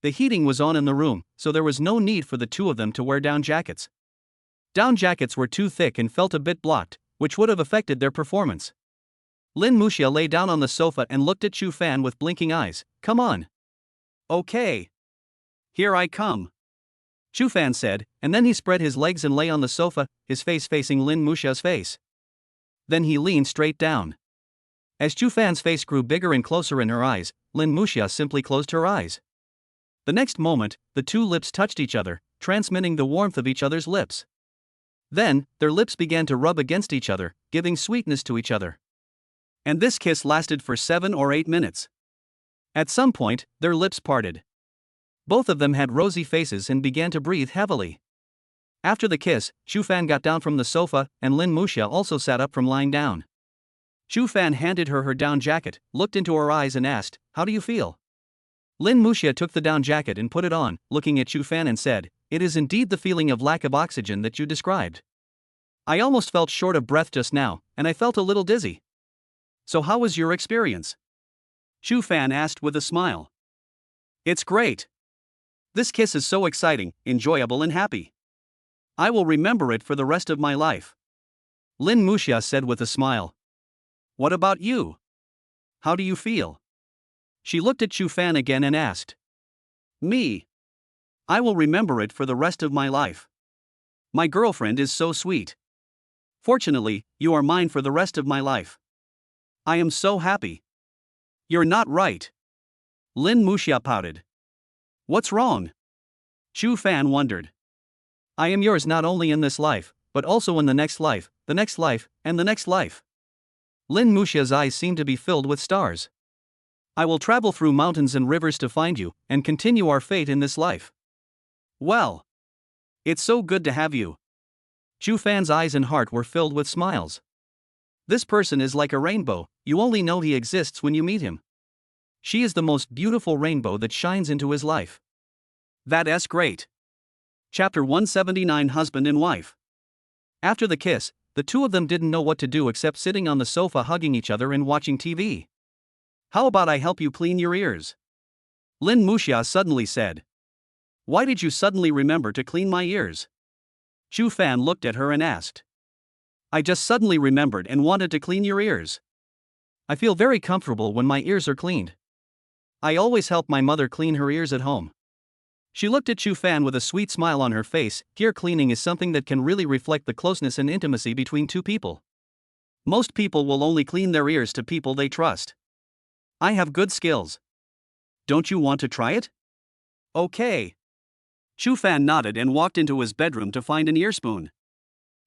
The heating was on in the room, so there was no need for the two of them to wear down jackets. Down jackets were too thick and felt a bit blocked, which would have affected their performance. Lin Muxia lay down on the sofa and looked at Chu Fan with blinking eyes. Come on. Okay. Here I come. Chu Fan said, and then he spread his legs and lay on the sofa, his face facing Lin Muxia's face. Then he leaned straight down. As Chu Fan's face grew bigger and closer in her eyes, Lin Muxia simply closed her eyes. The next moment, the two lips touched each other, transmitting the warmth of each other's lips. Then, their lips began to rub against each other, giving sweetness to each other. And this kiss lasted for 7 or 8 minutes. At some point, their lips parted. Both of them had rosy faces and began to breathe heavily. After the kiss, Chu Fan got down from the sofa, and Lin Muxia also sat up from lying down. Chu Fan handed her her down jacket, looked into her eyes and asked, how do you feel? Lin Muxia took the down jacket and put it on, looking at Chu Fan and said, it is indeed the feeling of lack of oxygen that you described. I almost felt short of breath just now, and I felt a little dizzy. So how was your experience? Chu Fan asked with a smile. It's great. This kiss is so exciting, enjoyable and happy. I will remember it for the rest of my life. Lin Muxia said with a smile. What about you? How do you feel? She looked at Chu Fan again and asked. Me. I will remember it for the rest of my life. My girlfriend is so sweet. Fortunately, you are mine for the rest of my life. I am so happy. You're not right. Lin Muxia pouted. What's wrong? Shu Fan wondered. I am yours not only in this life, but also in the next life, the next life, and the next life. Lin Mushia's eyes seemed to be filled with stars. I will travel through mountains and rivers to find you, and continue our fate in this life. Well. It's so good to have you. Shu Fan's eyes and heart were filled with smiles. This person is like a rainbow, you only know he exists when you meet him. She is the most beautiful rainbow that shines into his life. That's great. Chapter 179 Husband and Wife. After the kiss, the two of them didn't know what to do except sitting on the sofa hugging each other and watching TV. How about I help you clean your ears? Lin Muxia suddenly said. Why did you suddenly remember to clean my ears? Shu Fan looked at her and asked. I just suddenly remembered and wanted to clean your ears. I feel very comfortable when my ears are cleaned. I always help my mother clean her ears at home. She looked at Shu Fan with a sweet smile on her face. Ear cleaning is something that can really reflect the closeness and intimacy between two people. Most people will only clean their ears to people they trust. I have good skills. Don't you want to try it? Okay. Shu Fan nodded and walked into his bedroom to find an ear spoon.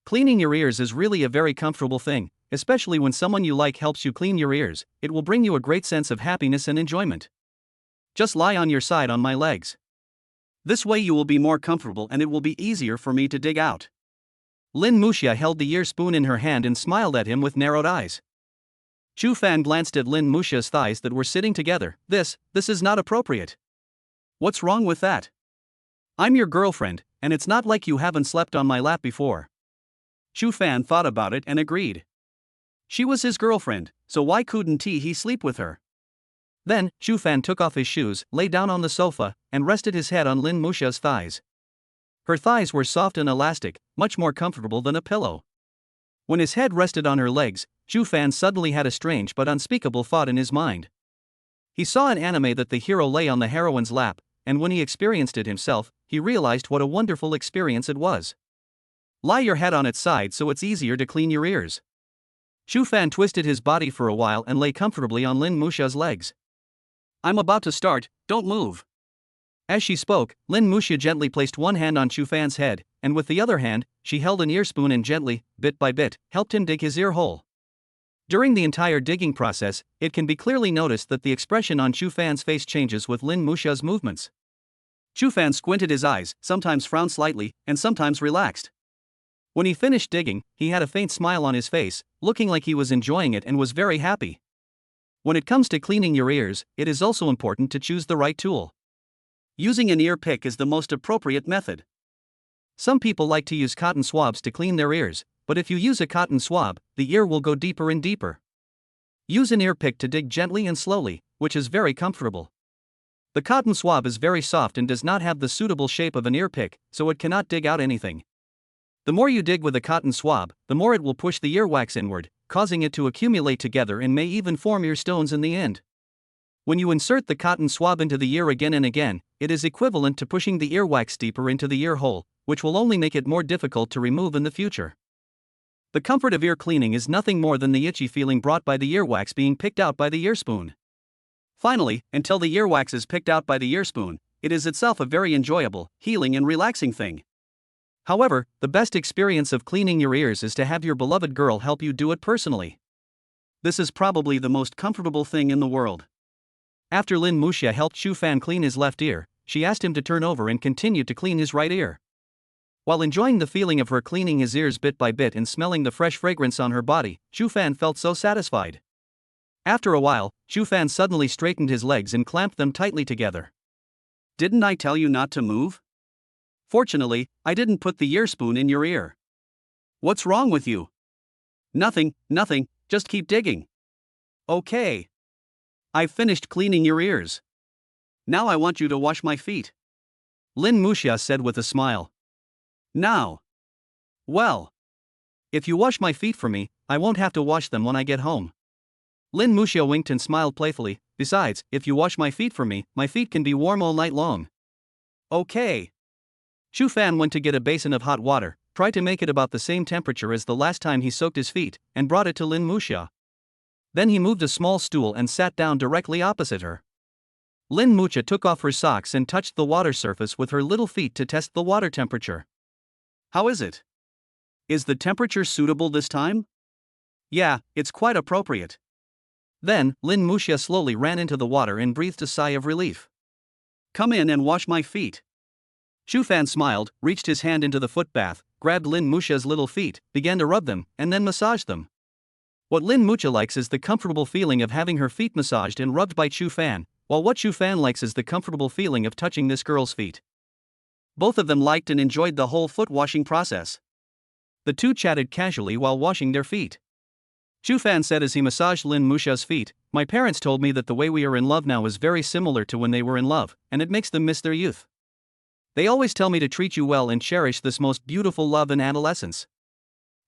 Cleaning your ears is really a very comfortable thing, especially when someone you like helps you clean your ears. It will bring you a great sense of happiness and enjoyment. Just lie on your side on my legs. This way you will be more comfortable and it will be easier for me to dig out. Lin Muxia held the ear spoon in her hand and smiled at him with narrowed eyes. Shu Fan glanced at Lin Muxia's thighs that were sitting together. This is not appropriate. What's wrong with that? I'm your girlfriend, and it's not like you haven't slept on my lap before. Shu Fan thought about it and agreed. She was his girlfriend, so why couldn't he sleep with her? Then, Shu Fan took off his shoes, lay down on the sofa, and rested his head on Lin Muxia's thighs. Her thighs were soft and elastic, much more comfortable than a pillow. When his head rested on her legs, Shu Fan suddenly had a strange but unspeakable thought in his mind. He saw an anime that the hero lay on the heroine's lap, and when he experienced it himself, he realized what a wonderful experience it was. Lie your head on its side so it's easier to clean your ears. Shu Fan twisted his body for a while and lay comfortably on Lin Muxia's legs. I'm about to start, don't move. As she spoke, Lin Muxia gently placed one hand on Shu Fan's head, and with the other hand, she held an ear spoon and gently, bit by bit, helped him dig his ear hole. During the entire digging process, it can be clearly noticed that the expression on Shu Fan's face changes with Lin Muxia's movements. Shu Fan squinted his eyes, sometimes frowned slightly, and sometimes relaxed. When he finished digging, he had a faint smile on his face, looking like he was enjoying it and was very happy. When it comes to cleaning your ears, it is also important to choose the right tool. Using an ear pick is the most appropriate method. Some people like to use cotton swabs to clean their ears, but if you use a cotton swab, the ear will go deeper and deeper. Use an ear pick to dig gently and slowly, which is very comfortable. The cotton swab is very soft and does not have the suitable shape of an ear pick, so it cannot dig out anything. The more you dig with a cotton swab, the more it will push the earwax inward, causing it to accumulate together and may even form ear stones in the end. When you insert the cotton swab into the ear again and again, it is equivalent to pushing the earwax deeper into the ear hole, which will only make it more difficult to remove in the future. The comfort of ear cleaning is nothing more than the itchy feeling brought by the earwax being picked out by the ear spoon. Finally, until the earwax is picked out by the ear spoon, it is itself a very enjoyable, healing and relaxing thing. However, the best experience of cleaning your ears is to have your beloved girl help you do it personally. This is probably the most comfortable thing in the world. After Lin Muxia helped Shu Fan clean his left ear, she asked him to turn over and continue to clean his right ear. While enjoying the feeling of her cleaning his ears bit by bit and smelling the fresh fragrance on her body, Shu Fan felt so satisfied. After a while, Shu Fan suddenly straightened his legs and clamped them tightly together. Didn't I tell you not to move? Fortunately, I didn't put the ear spoon in your ear. What's wrong with you? Nothing, just keep digging. Okay. I've finished cleaning your ears. Now I want you to wash my feet. Lin Muxia said with a smile. Now. Well. If you wash my feet for me, I won't have to wash them when I get home. Lin Muxia winked and smiled playfully. Besides, if you wash my feet for me, my feet can be warm all night long. Okay. Shu Fan went to get a basin of hot water, tried to make it about the same temperature as the last time he soaked his feet, and brought it to Lin Muxia. Then he moved a small stool and sat down directly opposite her. Lin Mucha took off her socks and touched the water surface with her little feet to test the water temperature. How is it? Is the temperature suitable this time? Yeah, it's quite appropriate. Then, Lin Muxia slowly ran into the water and breathed a sigh of relief. Come in and wash my feet. Shu Fan smiled, reached his hand into the foot bath, grabbed Lin Muxia's little feet, began to rub them, and then massage them. What Lin Muxia likes is the comfortable feeling of having her feet massaged and rubbed by Shu Fan, while what Shu Fan likes is the comfortable feeling of touching this girl's feet. Both of them liked and enjoyed the whole foot washing process. The two chatted casually while washing their feet. Shu Fan said as he massaged Lin Muxia's feet, "My parents told me that the way we are in love now is very similar to when they were in love, and it makes them miss their youth. They always tell me to treat you well and cherish this most beautiful love in adolescence.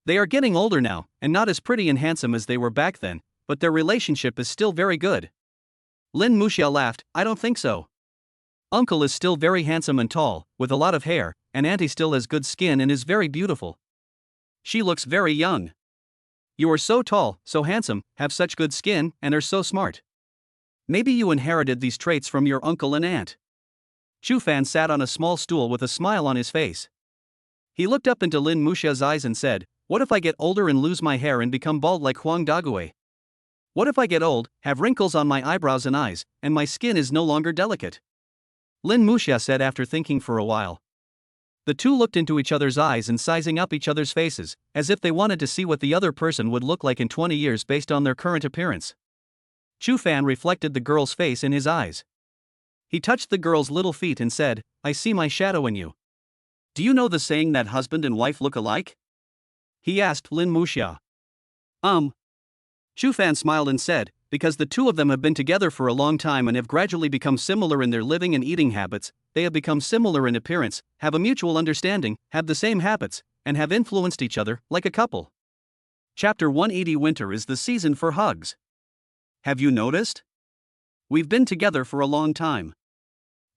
They are getting older now, and not as pretty and handsome as they were back then, but their relationship is still very good." Lin Muxia laughed, "I don't think so. Uncle is still very handsome and tall, with a lot of hair, and Auntie still has good skin and is very beautiful. She looks very young. You are so tall, so handsome, have such good skin, and are so smart. Maybe you inherited these traits from your uncle and aunt." Shu Fan sat on a small stool with a smile on his face. He looked up into Lin Muxia's eyes and said, "What if I get older and lose my hair and become bald like Huang Dague? What if I get old, have wrinkles on my eyebrows and eyes, and my skin is no longer delicate?" Lin Muxia said after thinking for a while. The two looked into each other's eyes and sizing up each other's faces, as if they wanted to see what the other person would look like in 20 years based on their current appearance. Shu Fan reflected the girl's face in his eyes. He touched the girl's little feet and said, "I see my shadow in you. Do you know the saying that husband and wife look alike?" He asked Lin Muxia. Shu Fan smiled and said, "Because the two of them have been together for a long time and have gradually become similar in their living and eating habits, they have become similar in appearance, have a mutual understanding, have the same habits, and have influenced each other, like a couple." Chapter 180. Winter is the season for hugs. Have you noticed? We've been together for a long time.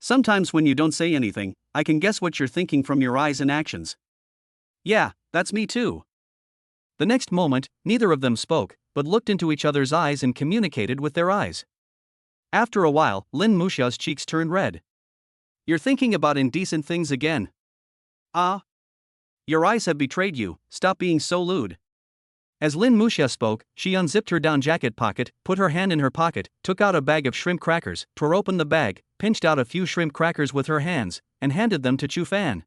Sometimes when you don't say anything, I can guess what you're thinking from your eyes and actions. Yeah, that's me too. The next moment, neither of them spoke, but looked into each other's eyes and communicated with their eyes. After a while, Lin Muxia's cheeks turned red. "You're thinking about indecent things again. Ah? Your eyes have betrayed you, stop being so lewd." As Lin Muxia spoke, she unzipped her down jacket pocket, put her hand in her pocket, took out a bag of shrimp crackers, tore open the bag, pinched out a few shrimp crackers with her hands, and handed them to Shu Fan.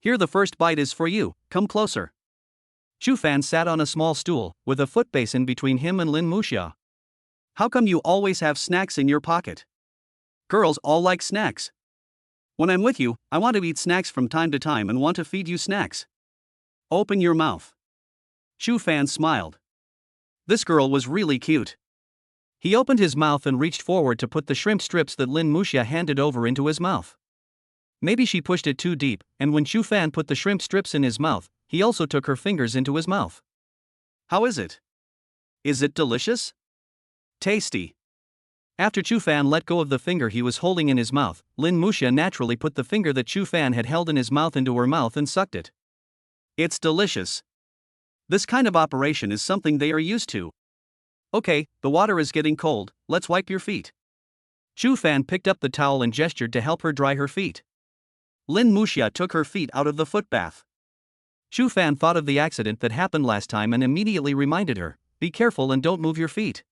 "Here, the first bite is for you, come closer." Shu Fan sat on a small stool, with a foot basin between him and Lin Muxia. "How come you always have snacks in your pocket? Girls all like snacks. When I'm with you, I want to eat snacks from time to time and want to feed you snacks. Open your mouth." Shu Fan smiled. This girl was really cute. He opened his mouth and reached forward to put the shrimp strips that Lin Muxia handed over into his mouth. Maybe she pushed it too deep, and when Shu Fan put the shrimp strips in his mouth, he also took her fingers into his mouth. "How is it? Is it delicious? Tasty?" After Shu Fan let go of the finger he was holding in his mouth, Lin Muxia naturally put the finger that Shu Fan had held in his mouth into her mouth and sucked it. "It's delicious. This kind of operation is something they are used to. Okay, the water is getting cold, let's wipe your feet." Shu Fan picked up the towel and gestured to help her dry her feet. Lin Muxia took her feet out of the foot bath. Shu Fan thought of the accident that happened last time and immediately reminded her, "Be careful and don't move your feet.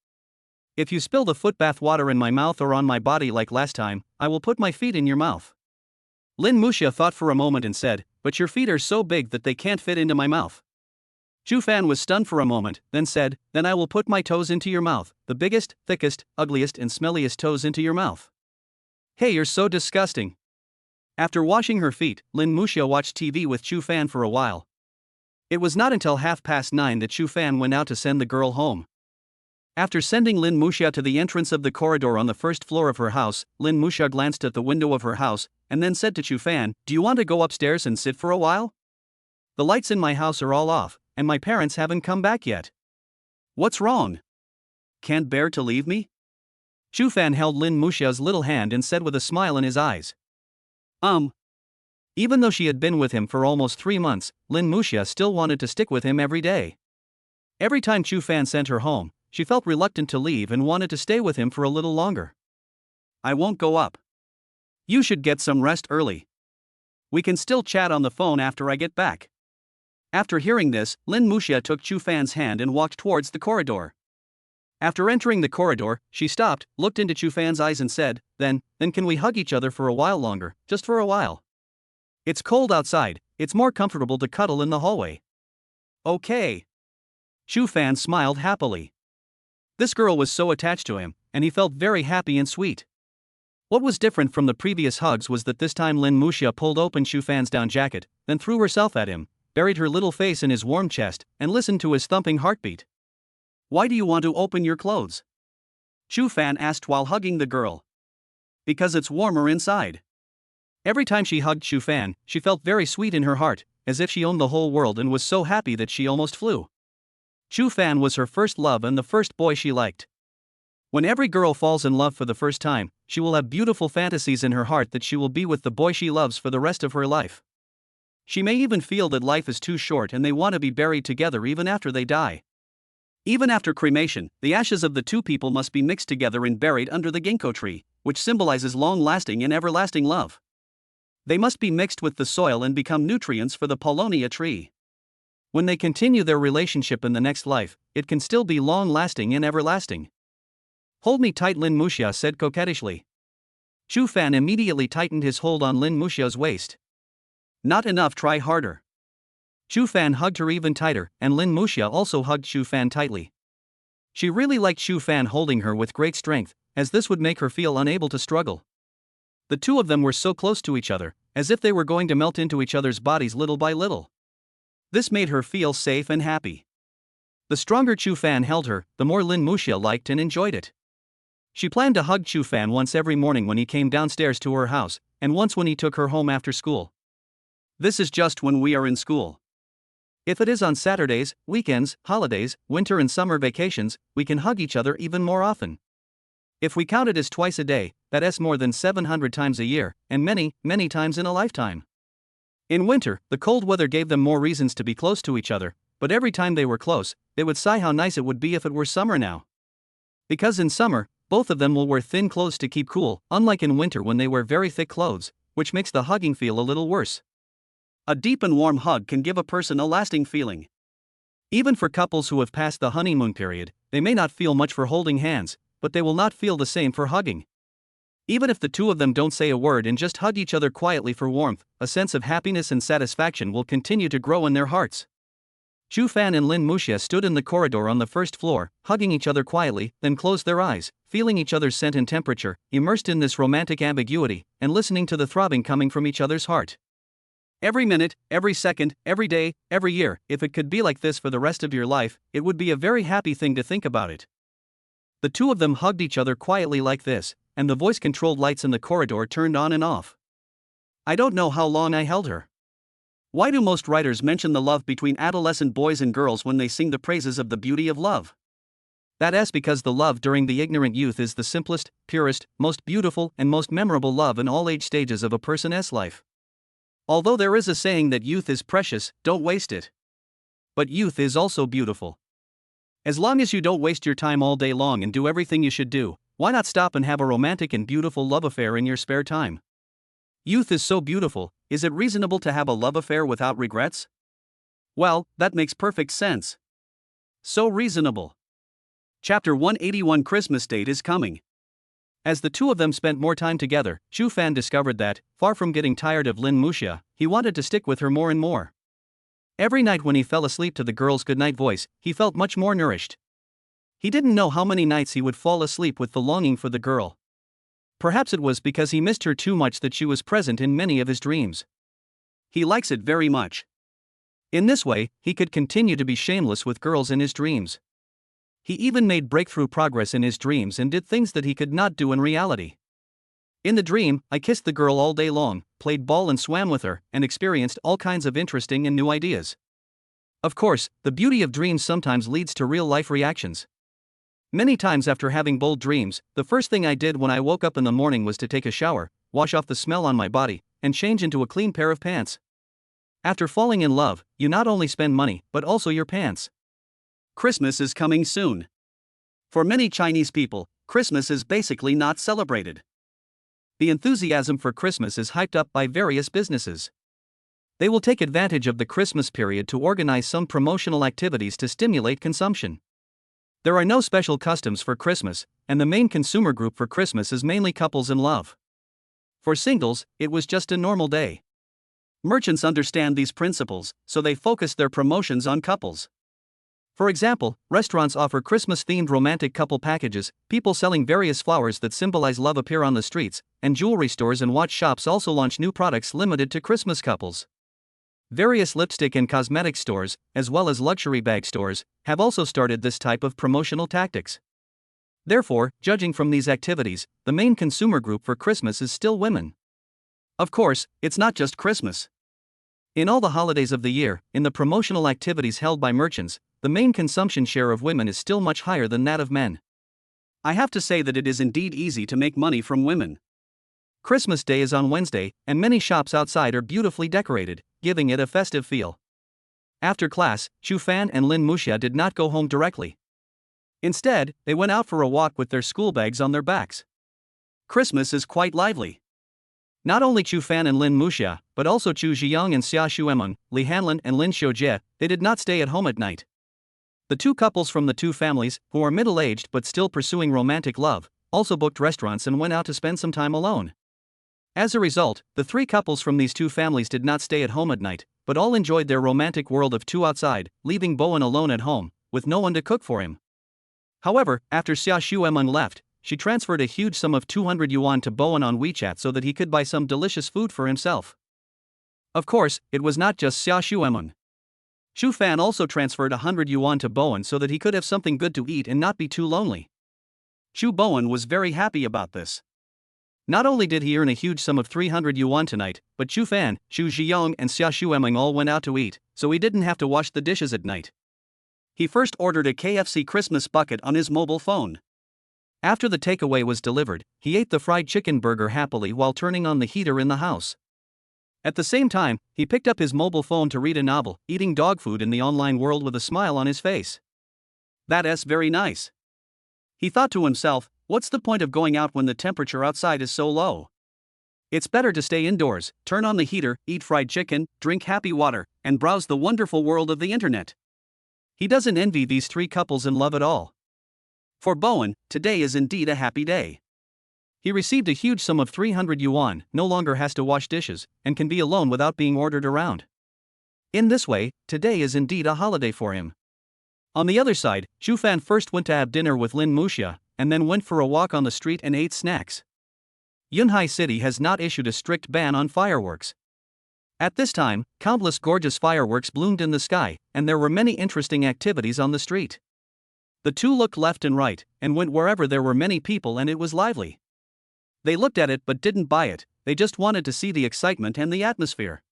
If you spill the foot bath water in my mouth or on my body like last time, I will put my feet in your mouth." Lin Muxia thought for a moment and said, "But your feet are so big that they can't fit into my mouth." Shu Fan was stunned for a moment, then said, "Then I will put my toes into your mouth, the biggest, thickest, ugliest and smelliest toes into your mouth." "Hey, you're so disgusting." After washing her feet, Lin Muxia watched TV with Shu Fan for a while. It was not until 9:30 that Shu Fan went out to send the girl home. After sending Lin Muxia to the entrance of the corridor on the first floor of her house, Lin Muxia glanced at the window of her house, and then said to Shu Fan, "Do you want to go upstairs and sit for a while? The lights in my house are all off, and my parents haven't come back yet." "What's wrong? Can't bear to leave me?" Shu Fan held Lin Muxia's little hand and said with a smile in his eyes. Even though she had been with him for almost 3 months, Lin Muxia still wanted to stick with him every day. Every time Shu Fan sent her home, she felt reluctant to leave and wanted to stay with him for a little longer. I won't go up. You should get some rest early. We can still chat on the phone after I get back. After hearing this, Lin Muxia took Chu Fan's hand and walked towards the corridor. After entering the corridor, she stopped, looked into Chu Fan's eyes and said, Then can we hug each other for a while longer, just for a while? It's cold outside, it's more comfortable to cuddle in the hallway. Okay. Chu Fan smiled happily. This girl was so attached to him, and he felt very happy and sweet. What was different from the previous hugs was that this time Lin Muxia pulled open Chu Fan's down jacket, then threw herself at him, buried her little face in his warm chest, and listened to his thumping heartbeat. Why do you want to open your clothes? Chu Fan asked while hugging the girl. Because it's warmer inside. Every time she hugged Chu Fan, she felt very sweet in her heart, as if she owned the whole world and was so happy that she almost flew. Chu Fan was her first love and the first boy she liked. When every girl falls in love for the first time, she will have beautiful fantasies in her heart that she will be with the boy she loves for the rest of her life. She may even feel that life is too short and they want to be buried together even after they die. Even after cremation, the ashes of the two people must be mixed together and buried under the ginkgo tree, which symbolizes long-lasting and everlasting love. They must be mixed with the soil and become nutrients for the paulownia tree. When they continue their relationship in the next life, it can still be long-lasting and everlasting. Hold me tight, Lin Muxia said coquettishly. Chu Fan immediately tightened his hold on Lin Muxia's waist. Not enough, try harder. Chu Fan hugged her even tighter, and Lin Muxia also hugged Chu Fan tightly. She really liked Chu Fan holding her with great strength, as this would make her feel unable to struggle. The two of them were so close to each other, as if they were going to melt into each other's bodies little by little. This made her feel safe and happy. The stronger Chu Fan held her, the more Lin Muxia liked and enjoyed it. She planned to hug Chu Fan once every morning when he came downstairs to her house, and once when he took her home after school. This is just when we are in school. If it is on Saturdays, weekends, holidays, winter and summer vacations, we can hug each other even more often. If we count it as twice a day, that is more than 700 times a year, and many, many times in a lifetime. In winter, the cold weather gave them more reasons to be close to each other, but every time they were close, they would sigh how nice it would be if it were summer now. Because in summer, both of them will wear thin clothes to keep cool, unlike in winter when they wear very thick clothes, which makes the hugging feel a little worse. A deep and warm hug can give a person a lasting feeling. Even for couples who have passed the honeymoon period, they may not feel much for holding hands, but they will not feel the same for hugging. Even if the two of them don't say a word and just hug each other quietly for warmth, a sense of happiness and satisfaction will continue to grow in their hearts. Chu Fan and Lin Muxia stood in the corridor on the first floor, hugging each other quietly, then closed their eyes, feeling each other's scent and temperature, immersed in this romantic ambiguity, and listening to the throbbing coming from each other's heart. Every minute, every second, every day, every year, if it could be like this for the rest of your life, it would be a very happy thing to think about it. The two of them hugged each other quietly like this, and the voice-controlled lights in the corridor turned on and off. I don't know how long I held her. Why do most writers mention the love between adolescent boys and girls when they sing the praises of the beauty of love? That is because the love during the ignorant youth is the simplest, purest, most beautiful, and most memorable love in all age stages of a person's life. Although there is a saying that youth is precious, don't waste it. But youth is also beautiful. As long as you don't waste your time all day long and do everything you should do, why not stop and have a romantic and beautiful love affair in your spare time? Youth is so beautiful, is it reasonable to have a love affair without regrets? Well, that makes perfect sense. So reasonable. Chapter 181 Christmas date is coming. As the two of them spent more time together, Chu Fan discovered that, far from getting tired of Lin Muxia, he wanted to stick with her more and more. Every night when he fell asleep to the girl's goodnight voice, he felt much more nourished. He didn't know how many nights he would fall asleep with the longing for the girl. Perhaps it was because he missed her too much that she was present in many of his dreams. He likes it very much. In this way, he could continue to be shameless with girls in his dreams. He even made breakthrough progress in his dreams and did things that he could not do in reality. In the dream, I kissed the girl all day long, played ball and swam with her, and experienced all kinds of interesting and new ideas. Of course, the beauty of dreams sometimes leads to real-life reactions. Many times after having bold dreams, the first thing I did when I woke up in the morning was to take a shower, wash off the smell on my body, and change into a clean pair of pants. After falling in love, you not only spend money, but also your pants. Christmas is coming soon. For many Chinese people, Christmas is basically not celebrated. The enthusiasm for Christmas is hyped up by various businesses. They will take advantage of the Christmas period to organize some promotional activities to stimulate consumption. There are no special customs for Christmas, and the main consumer group for Christmas is mainly couples in love. For singles, it was just a normal day. Merchants understand these principles, so they focus their promotions on couples. For example, restaurants offer Christmas-themed romantic couple packages, people selling various flowers that symbolize love appear on the streets, and jewelry stores and watch shops also launch new products limited to Christmas couples. Various lipstick and cosmetic stores, as well as luxury bag stores, have also started this type of promotional tactics. Therefore, judging from these activities, the main consumer group for Christmas is still women. Of course, it's not just Christmas. In all the holidays of the year, in the promotional activities held by merchants, the main consumption share of women is still much higher than that of men. I have to say that it is indeed easy to make money from women. Christmas Day is on Wednesday, and many shops outside are beautifully decorated, giving it a festive feel. After class, Chu Fan and Lin Muxia did not go home directly. Instead, they went out for a walk with their school bags on their backs. Christmas is quite lively. Not only Chu Fan and Lin Muxia, but also Chu Zhiyang and Xia Xuemeng, Li Hanlin and Lin Xiujie, they did not stay at home at night. The two couples from the two families, who are middle-aged but still pursuing romantic love, also booked restaurants and went out to spend some time alone. As a result, the three couples from these two families did not stay at home at night, but all enjoyed their romantic world of two outside, leaving Bowen alone at home, with no one to cook for him. However, after Xia Xuemeng left, she transferred a huge sum of 200 yuan to Bowen on WeChat so that he could buy some delicious food for himself. Of course, it was not just Xia Xuemeng. Chu Fan also transferred 100 yuan to Bowen so that he could have something good to eat and not be too lonely. Chu Bowen was very happy about this. Not only did he earn a huge sum of 300 yuan tonight, but Chu Fan, Chu Zhiyang and Xia Xuemeng all went out to eat, so he didn't have to wash the dishes at night. He first ordered a KFC Christmas bucket on his mobile phone. After the takeaway was delivered, he ate the fried chicken burger happily while turning on the heater in the house. At the same time, he picked up his mobile phone to read a novel, eating dog food in the online world with a smile on his face. That's very nice. He thought to himself, what's the point of going out when the temperature outside is so low? It's better to stay indoors, turn on the heater, eat fried chicken, drink happy water, and browse the wonderful world of the internet. He doesn't envy these three couples in love at all. For Bowen, today is indeed a happy day. He received a huge sum of 300 yuan, no longer has to wash dishes, and can be alone without being ordered around. In this way, today is indeed a holiday for him. On the other side, Chu Fan first went to have dinner with Lin Muxia, and then went for a walk on the street and ate snacks. Yunhai City has not issued a strict ban on fireworks. At this time, countless gorgeous fireworks bloomed in the sky, and there were many interesting activities on the street. The two looked left and right, and went wherever there were many people and it was lively. They looked at it but didn't buy it, they just wanted to see the excitement and the atmosphere.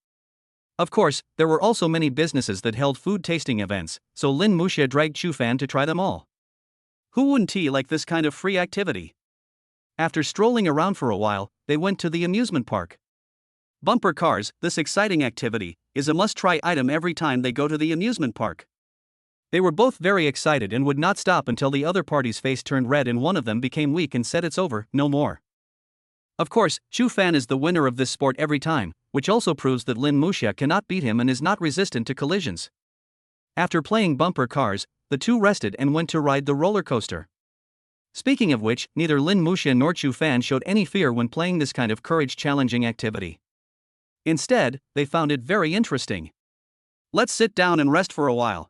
Of course, there were also many businesses that held food tasting events, so Lin Muxia dragged Chu Fan to try them all. Who wouldn't like this kind of free activity? After strolling around for a while, they went to the amusement park. Bumper cars, this exciting activity, is a must-try item every time they go to the amusement park. They were both very excited and would not stop until the other party's face turned red and one of them became weak and said it's over, no more. Of course, Chu Fan is the winner of this sport every time, which also proves that Lin Muxia cannot beat him and is not resistant to collisions. After playing bumper cars, the two rested and went to ride the roller coaster. Speaking of which, neither Lin Muxia nor Chu Fan showed any fear when playing this kind of courage-challenging activity. Instead, they found it very interesting. Let's sit down and rest for a while.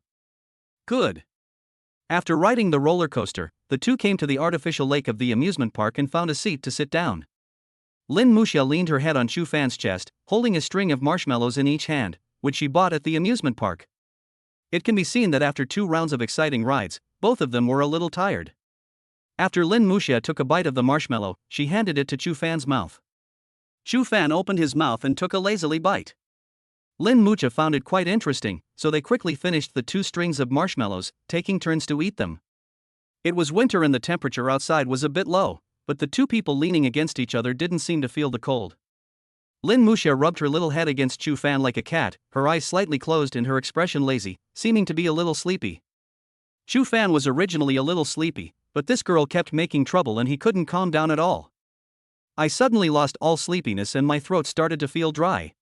Good. After riding the roller coaster, the two came to the artificial lake of the amusement park and found a seat to sit down. Lin Muxia leaned her head on Chu Fan's chest, holding a string of marshmallows in each hand, which she bought at the amusement park. It can be seen that after 2 rounds of exciting rides, both of them were a little tired. After Lin Muxia took a bite of the marshmallow, she handed it to Chu Fan's mouth. Chu Fan opened his mouth and took a lazily bite. Lin Muxia found it quite interesting, so they quickly finished the 2 strings of marshmallows, taking turns to eat them. It was winter and the temperature outside was a bit low, but the two people leaning against each other didn't seem to feel the cold. Lin Muxia rubbed her little head against Chu Fan like a cat, her eyes slightly closed and her expression lazy, seeming to be a little sleepy. Chu Fan was originally a little sleepy, but this girl kept making trouble and he couldn't calm down at all. I suddenly lost all sleepiness and my throat started to feel dry.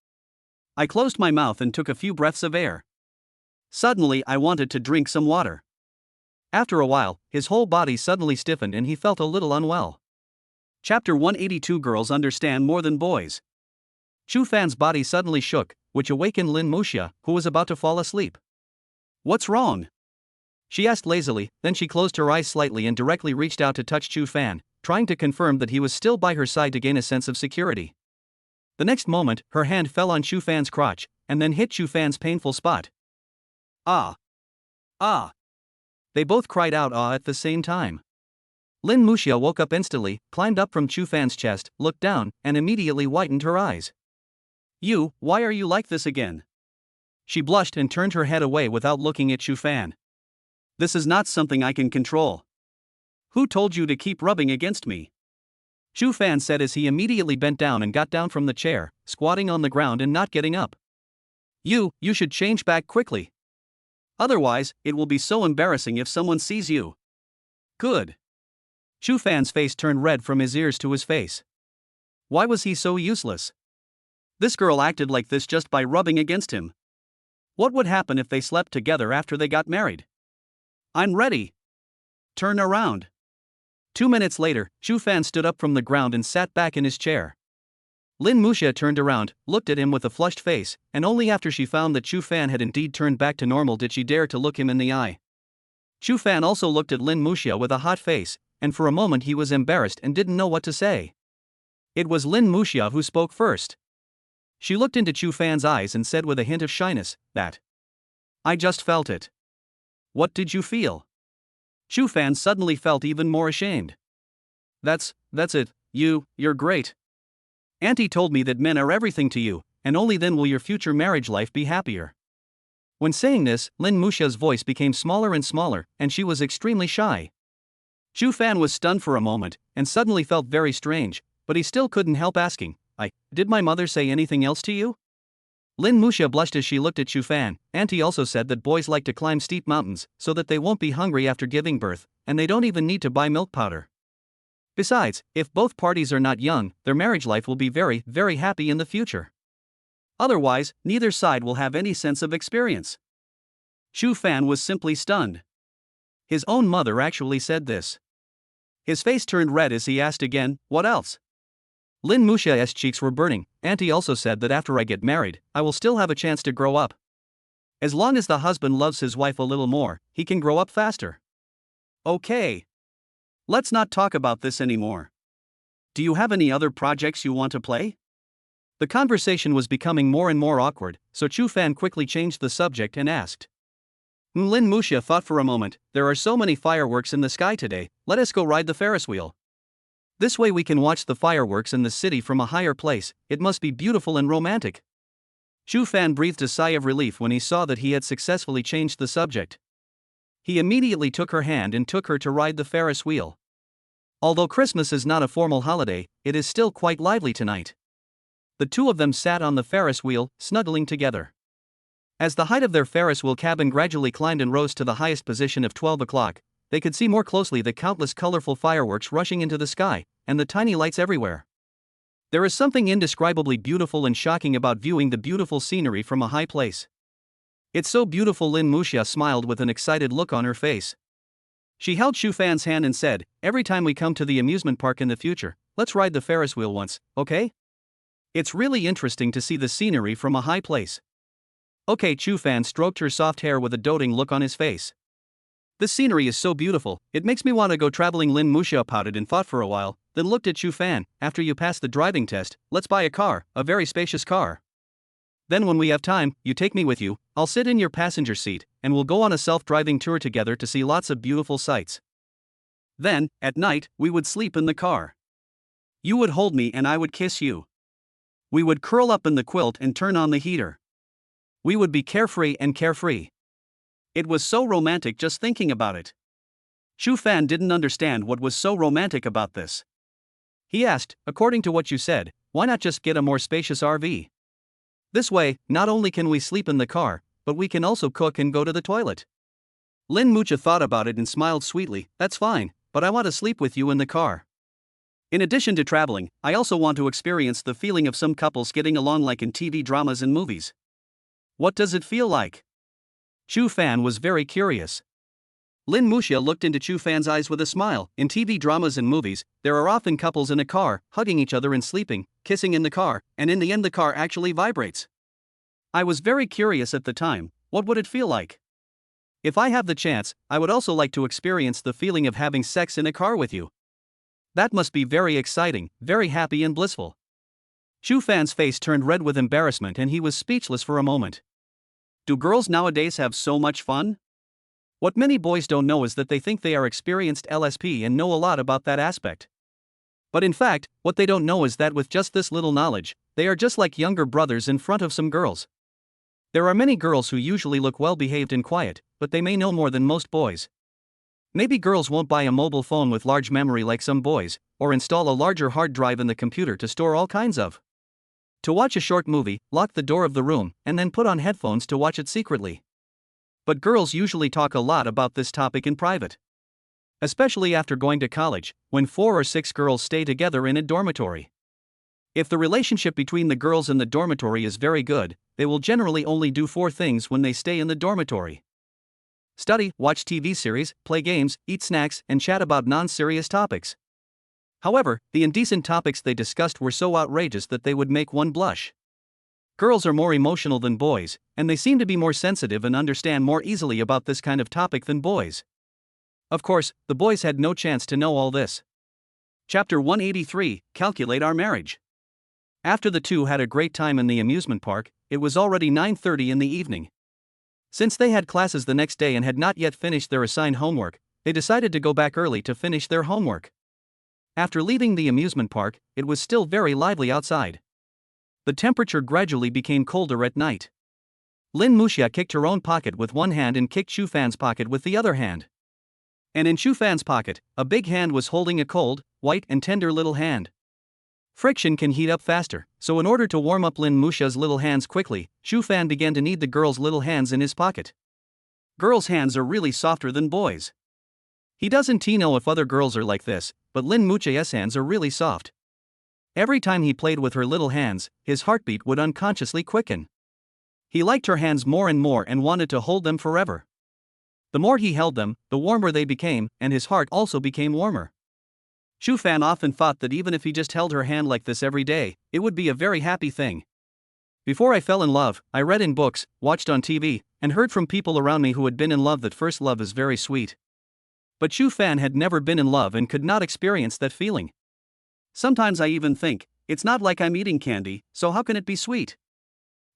I closed my mouth and took a few breaths of air. Suddenly, I wanted to drink some water. After a while, his whole body suddenly stiffened and he felt a little unwell. Chapter 182. Girls understand more than boys. Chu Fan's body suddenly shook, which awakened Lin Muxia, who was about to fall asleep. "What's wrong?" she asked lazily, then she closed her eyes slightly and directly reached out to touch Chu Fan, trying to confirm that he was still by her side to gain a sense of security. The next moment, her hand fell on Chu Fan's crotch, and then hit Chu Fan's painful spot. "Ah! Ah!" They both cried out "ah" at the same time. Lin Muxia woke up instantly, climbed up from Chu Fan's chest, looked down, and immediately whitened her eyes. Why are you like this again?" She blushed and turned her head away without looking at Chu Fan. "This is not something I can control." "Who told you to keep rubbing against me?" Chu Fan said as he immediately bent down and got down from the chair, squatting on the ground and not getting up. You should change back quickly. Otherwise, it will be so embarrassing if someone sees you." "Good." Chu Fan's face turned red from his ears to his face. Why was he so useless? This girl acted like this just by rubbing against him. What would happen if they slept together after they got married? "I'm ready. Turn around." 2 minutes later, Chu Fan stood up from the ground and sat back in his chair. Lin Muxia turned around, looked at him with a flushed face, and only after she found that Chu Fan had indeed turned back to normal did she dare to look him in the eye. Chu Fan also looked at Lin Muxia with a hot face, and for a moment he was embarrassed and didn't know what to say. It was Lin Muxia who spoke first. She looked into Chu Fan's eyes and said with a hint of shyness, "That. I just felt it." "What did you feel?" Chu Fan suddenly felt even more ashamed. That's it, you're great. Auntie told me that men are everything to you, and only then will your future marriage life be happier." When saying this, Lin Muxia's voice became smaller and smaller, and she was extremely shy. Chu Fan was stunned for a moment, and suddenly felt very strange, but he still couldn't help asking, Did my mother say anything else to you?" Lin Muxia blushed as she looked at Chu Fan. Auntie also said that boys like to climb steep mountains so that they won't be hungry after giving birth, and they don't even need to buy milk powder. Besides, if both parties are not young, their marriage life will be very, very happy in the future. Otherwise, neither side will have any sense of experience. Chu Fan was simply stunned. His own mother actually said this. His face turned red as he asked again, "What else?" Lin Muxia's cheeks were burning. Auntie also said that after I get married, I will still have a chance to grow up. As long as the husband loves his wife a little more, he can grow up faster. Okay. Let's not talk about this anymore. Do you have any other projects you want to play? The conversation was becoming more and more awkward, so Chu Fan quickly changed the subject and asked. Lin Muxia thought for a moment, "There are so many fireworks in the sky today, let us go ride the Ferris wheel. This way we can watch the fireworks in the city from a higher place, it must be beautiful and romantic." Chu Fan breathed a sigh of relief when he saw that he had successfully changed the subject. He immediately took her hand and took her to ride the Ferris wheel. Although Christmas is not a formal holiday, it is still quite lively tonight. The two of them sat on the Ferris wheel, snuggling together. As the height of their Ferris wheel cabin gradually climbed and rose to the highest position of 12 o'clock, they could see more closely the countless colorful fireworks rushing into the sky, and the tiny lights everywhere. There is something indescribably beautiful and shocking about viewing the beautiful scenery from a high place. It's so beautiful. Lin Muxia smiled with an excited look on her face. She held Chu Fan's hand and said, "Every time we come to the amusement park in the future, let's ride the Ferris wheel once, okay? It's really interesting to see the scenery from a high place." Okay. Chu Fan stroked her soft hair with a doting look on his face. "This scenery is so beautiful, it makes me want to go traveling." Lin Muxia pouted and thought for a while, then looked at Chu Fan. "After you pass the driving test, let's buy a car, a very spacious car. Then when we have time, you take me with you, I'll sit in your passenger seat, and we'll go on a self-driving tour together to see lots of beautiful sights. Then, at night, we would sleep in the car. You would hold me and I would kiss you. We would curl up in the quilt and turn on the heater. We would be carefree and carefree." It was so romantic just thinking about it. Chu Fan didn't understand what was so romantic about this. He asked, "According to what you said, why not just get a more spacious RV? This way, not only can we sleep in the car, but we can also cook and go to the toilet." Lin Muxia thought about it and smiled sweetly. "That's fine, but I want to sleep with you in the car." In addition to traveling, I also want to experience the feeling of some couples getting along like in TV dramas and movies. What does it feel like? Chu Fan was very curious. Lin Muxia looked into Chu Fan's eyes with a smile. In TV dramas and movies, there are often couples in a car, hugging each other and sleeping, kissing in the car, and in the end the car actually vibrates. I was very curious at the time, what would it feel like? If I have the chance, I would also like to experience the feeling of having sex in a car with you. That must be very exciting, very happy and blissful. Chu Fan's face turned red with embarrassment and he was speechless for a moment. Do girls nowadays have so much fun? What many boys don't know is that they think they are experienced LSP and know a lot about that aspect. But in fact, what they don't know is that with just this little knowledge, they are just like younger brothers in front of some girls. There are many girls who usually look well behaved and quiet, but they may know more than most boys. Maybe girls won't buy a mobile phone with large memory like some boys, or install a larger hard drive in the computer to store all kinds of. To watch a short movie, lock the door of the room, and then put on headphones to watch it secretly. But girls usually talk a lot about this topic in private. Especially after going to college, when 4 or 6 girls stay together in a dormitory. If the relationship between the girls in the dormitory is very good, they will generally only do 4 things when they stay in the dormitory: study, watch TV series, play games, eat snacks, and chat about non-serious topics. However, the indecent topics they discussed were so outrageous that they would make one blush. Girls are more emotional than boys, and they seem to be more sensitive and understand more easily about this kind of topic than boys. Of course, the boys had no chance to know all this. Chapter 183, Calculate Our Marriage. After the two had a great time in the amusement park, it was already 9:30 in the evening. Since they had classes the next day and had not yet finished their assigned homework, they decided to go back early to finish their homework. After leaving the amusement park, it was still very lively outside. The temperature gradually became colder at night. Lin Muxia kicked her own pocket with one hand and kicked Chu Fan's pocket with the other hand. And in Chu Fan's pocket, a big hand was holding a cold, white and tender little hand. Friction can heat up faster, so in order to warm up Lin Muxia's little hands quickly, Chu Fan began to knead the girl's little hands in his pocket. Girls' hands are really softer than boys'. He doesn't know if other girls are like this, but Lin Muxia's hands are really soft. Every time he played with her little hands, his heartbeat would unconsciously quicken. He liked her hands more and more and wanted to hold them forever. The more he held them, the warmer they became, and his heart also became warmer. Chu Fan often thought that even if he just held her hand like this every day, it would be a very happy thing. Before I fell in love, I read in books, watched on TV, and heard from people around me who had been in love that first love is very sweet. But Chu Fan had never been in love and could not experience that feeling. Sometimes I even think, it's not like I'm eating candy, so how can it be sweet?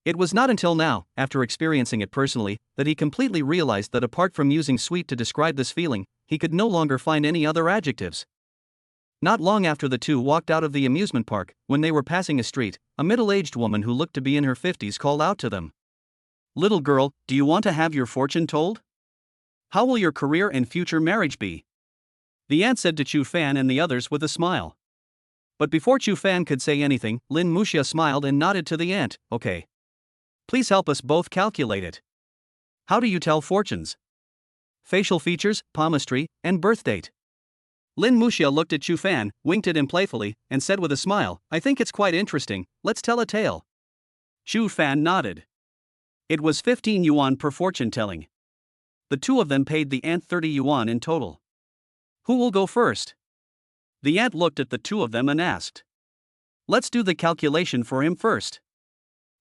It was not until now, after experiencing it personally, that he completely realized that apart from using sweet to describe this feeling, he could no longer find any other adjectives. Not long after the two walked out of the amusement park, when they were passing a street, a middle-aged woman who looked to be in her 50s called out to them. "Little girl, do you want to have your fortune told? How will your career and future marriage be?" The aunt said to Chu Fan and the others with a smile. But before Chu Fan could say anything, Lin Muxia smiled and nodded to the aunt. "Okay. Please help us both calculate it. How do you tell fortunes? Facial features, palmistry, and birth date." Lin Muxia looked at Chu Fan, winked at him playfully, and said with a smile, "I think it's quite interesting, let's tell a tale." Chu Fan nodded. It was 15 yuan per fortune telling. The two of them paid the aunt 30 yuan in total. Who will go first? The aunt looked at the two of them and asked. "Let's do the calculation for him first."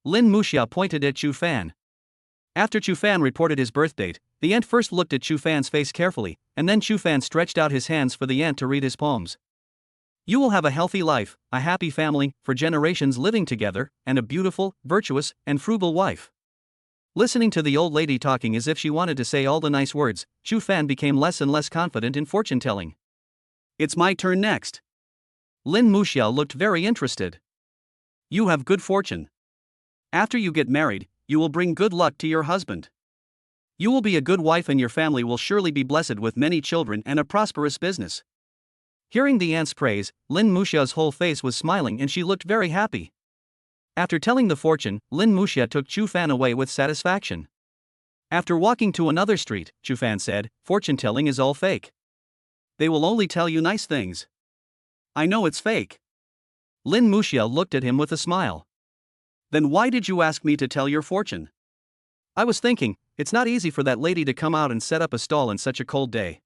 Lin Muxia pointed at Chu Fan. After Chu Fan reported his birth date, the aunt first looked at Chu Fan's face carefully, and then Chu Fan stretched out his hands for the aunt to read his poems. "You will have a healthy life, a happy family, for generations living together, and a beautiful, virtuous, and frugal wife." Listening to the old lady talking as if she wanted to say all the nice words, Chu Fan became less and less confident in fortune-telling. "It's my turn next." Lin Muxia looked very interested. "You have good fortune. After you get married, you will bring good luck to your husband. You will be a good wife and your family will surely be blessed with many children and a prosperous business." Hearing the aunt's praise, Lin Muxia's whole face was smiling and she looked very happy. After telling the fortune, Lin Muxia took Chu Fan away with satisfaction. After walking to another street, Chu Fan said, "Fortune telling is all fake. They will only tell you nice things. I know it's fake. Lin Muxia looked at him with a smile. Then why did you ask me to tell your fortune? I was thinking, it's not easy for that lady to come out and set up a stall in such a cold day.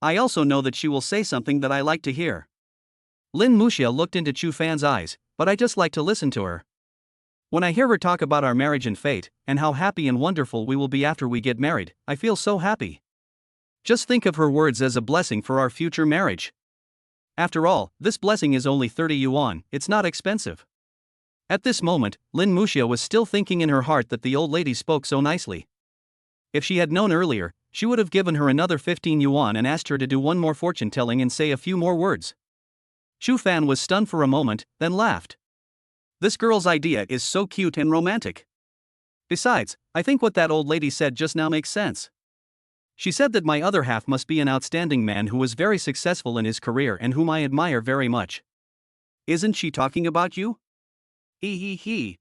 I also know that she will say something that I like to hear. Lin Muxia looked into Chu Fan's eyes, but I just like to listen to her. When I hear her talk about our marriage and fate, and how happy and wonderful we will be after we get married, I feel so happy. Just think of her words as a blessing for our future marriage. After all, this blessing is only 30 yuan, it's not expensive. At this moment, Lin Muxia was still thinking in her heart that the old lady spoke so nicely. If she had known earlier, she would have given her another 15 yuan and asked her to do one more fortune telling and say a few more words. Chu Fan was stunned for a moment, then laughed. This girl's idea is so cute and romantic. Besides, I think what that old lady said just now makes sense. She said that my other half must be an outstanding man who was very successful in his career and whom I admire very much. Isn't she talking about you? He.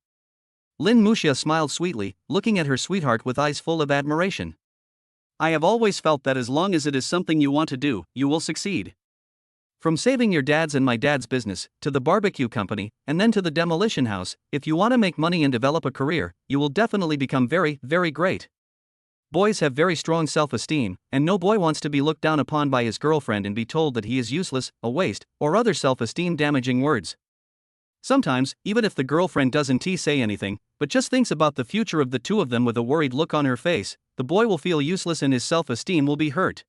Lin Muxia smiled sweetly, looking at her sweetheart with eyes full of admiration. I have always felt that as long as it is something you want to do, you will succeed. From saving your dad's and my dad's business, to the barbecue company, and then to the demolition house, if you want to make money and develop a career, you will definitely become very, very great. Boys have very strong self-esteem, and no boy wants to be looked down upon by his girlfriend and be told that he is useless, a waste, or other self-esteem damaging words. Sometimes, even if the girlfriend doesn't say anything, but just thinks about the future of the two of them with a worried look on her face, the boy will feel useless and his self-esteem will be hurt.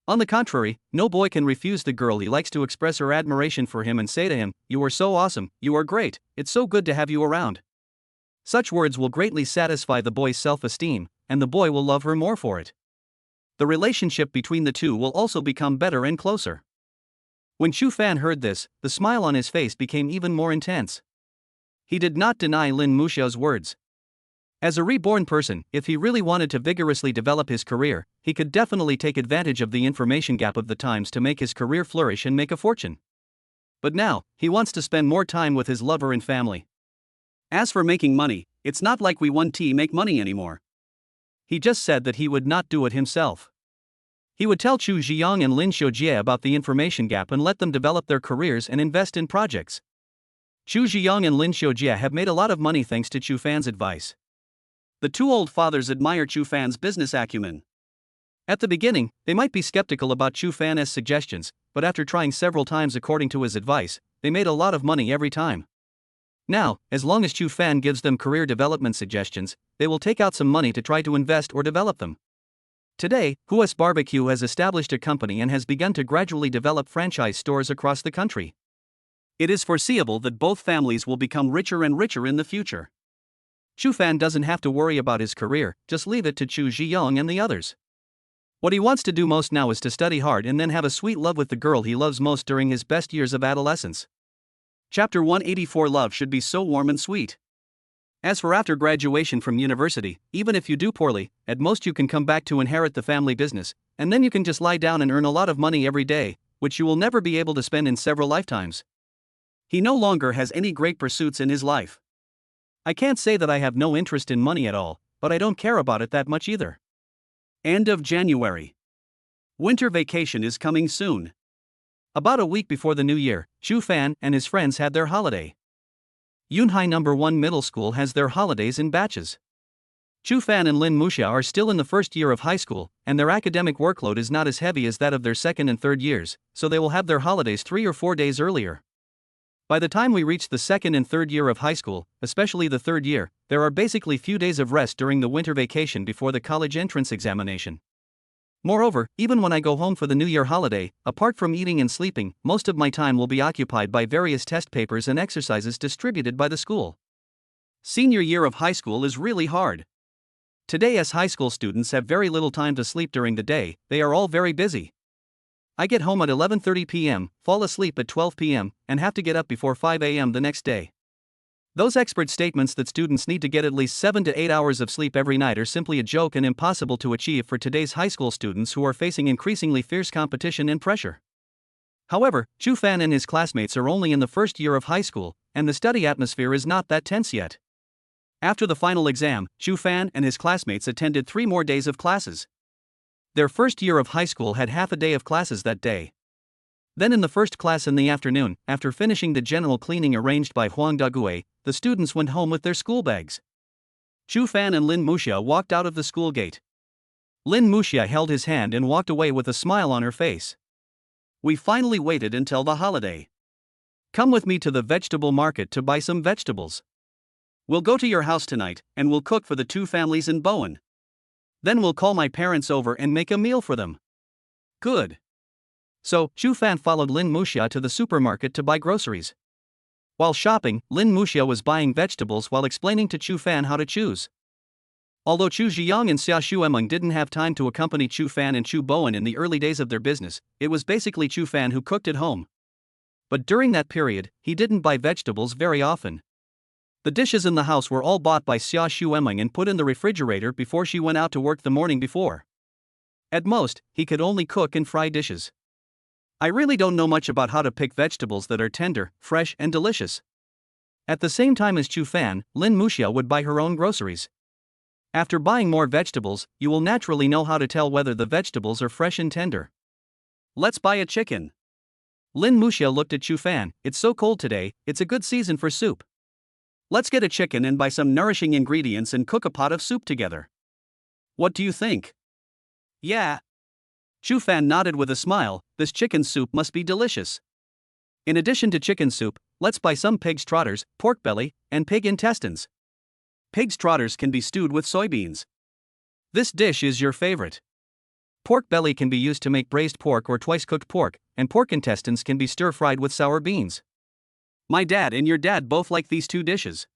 On the contrary, no boy can refuse the girl he likes to express her admiration for him and say to him, "You are so awesome, you are great, it's so good to have you around." Such words will greatly satisfy the boy's self-esteem, and the boy will love her more for it. The relationship between the two will also become better and closer. When Chu Fan heard this, the smile on his face became even more intense. He did not deny Lin Muxia's words. As a reborn person, if he really wanted to vigorously develop his career, he could definitely take advantage of the information gap of the times to make his career flourish and make a fortune. But now, he wants to spend more time with his lover and family. As for making money, it's not like we want to make money anymore. He just said that he would not do it himself. He would tell Chu Ziyang and Lin Xiujie about the information gap and let them develop their careers and invest in projects. Chu Ziyang and Lin Xiujie have made a lot of money thanks to Chu Fan's advice. The two old fathers admire Chu Fan's business acumen. At the beginning, they might be skeptical about Chu Fan's suggestions, but after trying several times according to his advice, they made a lot of money every time. Now, as long as Chu Fan gives them career development suggestions, they will take out some money to try to invest or develop them. Today, Huas Barbecue has established a company and has begun to gradually develop franchise stores across the country. It is foreseeable that both families will become richer and richer in the future. Chu Fan doesn't have to worry about his career, just leave it to Chu Ziyang and the others. What he wants to do most now is to study hard and then have a sweet love with the girl he loves most during his best years of adolescence. Chapter 184 Love should be so warm and sweet. As for after graduation from university, even if you do poorly, at most you can come back to inherit the family business, and then you can just lie down and earn a lot of money every day, which you will never be able to spend in several lifetimes. He no longer has any great pursuits in his life. I can't say that I have no interest in money at all, but I don't care about it that much either. End of January. Winter vacation is coming soon. About a week before the new year, Chu Fan and his friends had their holiday. Yunhai No. 1 Middle School has their holidays in batches. Chu Fan and Lin Muxia are still in the first year of high school, and their academic workload is not as heavy as that of their second and third years, so they will have their holidays 3 or 4 days earlier. By the time we reach the second and third year of high school, especially the third year, there are basically few days of rest during the winter vacation before the college entrance examination. Moreover, even when I go home for the New Year holiday, apart from eating and sleeping, most of my time will be occupied by various test papers and exercises distributed by the school. Senior year of high school is really hard. Today, as high school students have very little time to sleep during the day, they are all very busy. I get home at 11:30 p.m., fall asleep at 12 p.m., and have to get up before 5 a.m. the next day. Those expert statements that students need to get at least 7 to 8 hours of sleep every night are simply a joke and impossible to achieve for today's high school students who are facing increasingly fierce competition and pressure. However, Chu Fan and his classmates are only in the first year of high school, and the study atmosphere is not that tense yet. After the final exam, Chu Fan and his classmates attended 3 more days of classes. Their first year of high school had half a day of classes that day. Then in the first class in the afternoon, after finishing the general cleaning arranged by Huang Dague, the students went home with their school bags. Chu Fan and Lin Muxia walked out of the school gate. Lin Muxia held his hand and walked away with a smile on her face. We finally waited until the holiday. Come with me to the vegetable market to buy some vegetables. We'll go to your house tonight, and we'll cook for the two families in Bowen. Then we'll call my parents over and make a meal for them. Good. So, Chu Fan followed Lin Muxia to the supermarket to buy groceries. While shopping, Lin Muxia was buying vegetables while explaining to Chu Fan how to choose. Although Chu Ziyang and Xia Xuemeng didn't have time to accompany Chu Fan and Chu Bowen in the early days of their business, it was basically Chu Fan who cooked at home. But during that period, he didn't buy vegetables very often. The dishes in the house were all bought by Xia Xuemeng and put in the refrigerator before she went out to work the morning before. At most, he could only cook and fry dishes. I really don't know much about how to pick vegetables that are tender, fresh, and delicious. At the same time as Chu Fan, Lin Muxia would buy her own groceries. After buying more vegetables, you will naturally know how to tell whether the vegetables are fresh and tender. Let's buy a chicken. Lin Muxia looked at Chu Fan. It's so cold today, it's a good season for soup. Let's get a chicken and buy some nourishing ingredients and cook a pot of soup together. What do you think? Yeah. Chu Fan nodded with a smile. This chicken soup must be delicious. In addition to chicken soup, let's buy some pig's trotters, pork belly, and pig intestines. Pig's trotters can be stewed with soybeans. This dish is your favorite. Pork belly can be used to make braised pork or twice-cooked pork, and pork intestines can be stir-fried with sour beans. My dad and your dad both like these two dishes.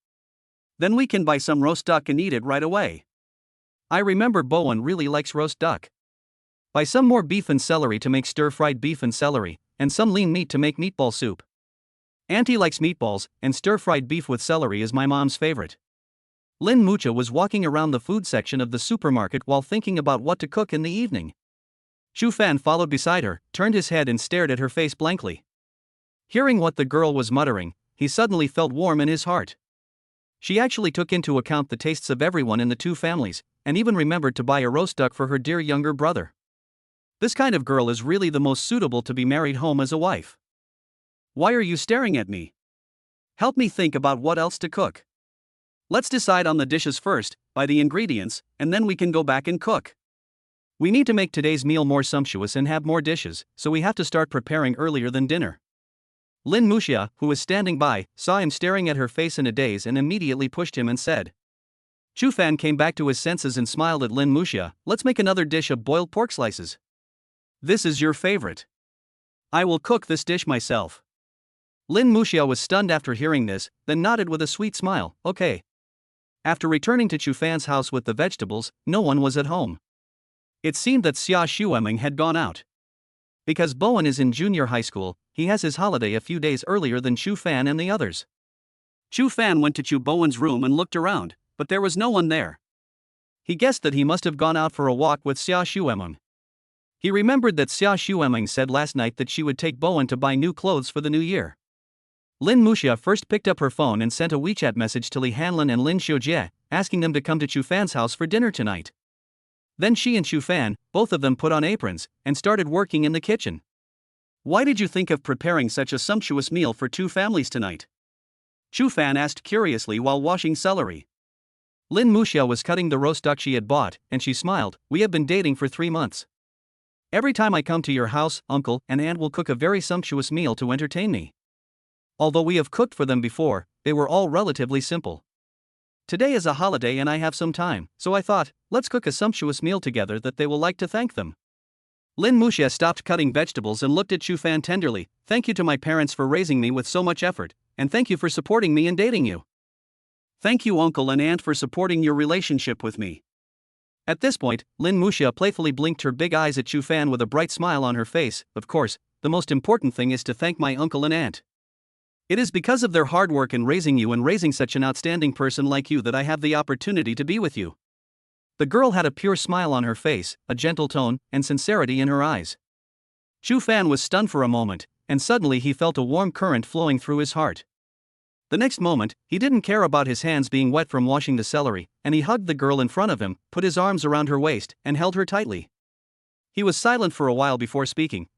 Then we can buy some roast duck and eat it right away. I remember Bowen really likes roast duck. Buy some more beef and celery to make stir-fried beef and celery, and some lean meat to make meatball soup. Auntie likes meatballs, and stir-fried beef with celery is my mom's favorite. Lin Muxia was walking around the food section of the supermarket while thinking about what to cook in the evening. Chu Fan followed beside her, turned his head and stared at her face blankly. Hearing what the girl was muttering, he suddenly felt warm in his heart. She actually took into account the tastes of everyone in the two families, and even remembered to buy a roast duck for her dear younger brother. This kind of girl is really the most suitable to be married home as a wife. Why are you staring at me? Help me think about what else to cook. Let's decide on the dishes first, buy the ingredients, and then we can go back and cook. We need to make today's meal more sumptuous and have more dishes, so we have to start preparing earlier than dinner. Lin Muxia, who was standing by, saw him staring at her face in a daze and immediately pushed him and said. Chu Fan came back to his senses and smiled at Lin Muxia. Let's make another dish of boiled pork slices. This is your favorite. I will cook this dish myself. Lin Muxia was stunned after hearing this, then nodded with a sweet smile. Okay. After returning to Chu Fan's house with the vegetables, no one was at home. It seemed that Xia Xuemeng had gone out. Because Bowen is in junior high school, he has his holiday a few days earlier than Chu Fan and the others. Chu Fan went to Chu Bowen's room and looked around, but there was no one there. He guessed that he must have gone out for a walk with Xia Xuemeng. He remembered that Xia Xuemeng said last night that she would take Bowen to buy new clothes for the new year. Lin Muxia first picked up her phone and sent a WeChat message to Li Hanlin and Lin Xiujie, asking them to come to Chu Fan's house for dinner tonight. Then she and Chu Fan, both of them put on aprons, and started working in the kitchen. Why did you think of preparing such a sumptuous meal for two families tonight? Chu Fan asked curiously while washing celery. Lin Muxia was cutting the roast duck she had bought, and she smiled. We have been dating for 3 months. Every time I come to your house, uncle and aunt will cook a very sumptuous meal to entertain me. Although we have cooked for them before, they were all relatively simple. Today is a holiday and I have some time, so I thought, let's cook a sumptuous meal together that they will like to thank them. Lin Muxia stopped cutting vegetables and looked at Chu Fan tenderly. Thank you to my parents for raising me with so much effort, and thank you for supporting me and dating you. Thank you uncle and aunt for supporting your relationship with me. At this point, Lin Muxia playfully blinked her big eyes at Chu Fan with a bright smile on her face. Of course, the most important thing is to thank my uncle and aunt. It is because of their hard work in raising you and raising such an outstanding person like you that I have the opportunity to be with you. The girl had a pure smile on her face, a gentle tone, and sincerity in her eyes. Chu Fan was stunned for a moment, and suddenly he felt a warm current flowing through his heart. The next moment, he didn't care about his hands being wet from washing the celery, and he hugged the girl in front of him, put his arms around her waist, and held her tightly. He was silent for a while before speaking.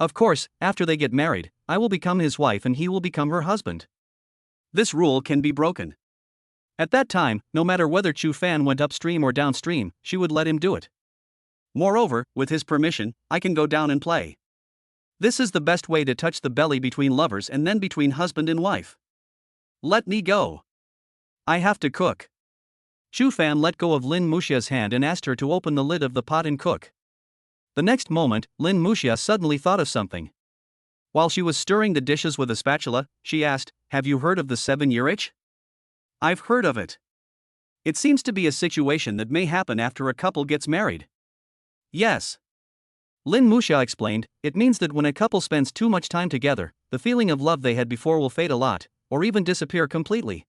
Of course, after they get married, I will become his wife and he will become her husband. This rule can be broken. At that time, no matter whether Chu Fan went upstream or downstream, she would let him do it. Moreover, with his permission, I can go down and play. This is the best way to touch the belly between lovers and then between husband and wife. Let me go. I have to cook. Chu Fan let go of Lin Muxia's hand and asked her to open the lid of the pot and cook. The next moment, Lin Muxia suddenly thought of something. While she was stirring the dishes with a spatula, she asked, "Have you heard of the 7-year itch?" "I've heard of it. It seems to be a situation that may happen after a couple gets married." "Yes." Lin Muxia explained, "It means that when a couple spends too much time together, the feeling of love they had before will fade a lot, or even disappear completely.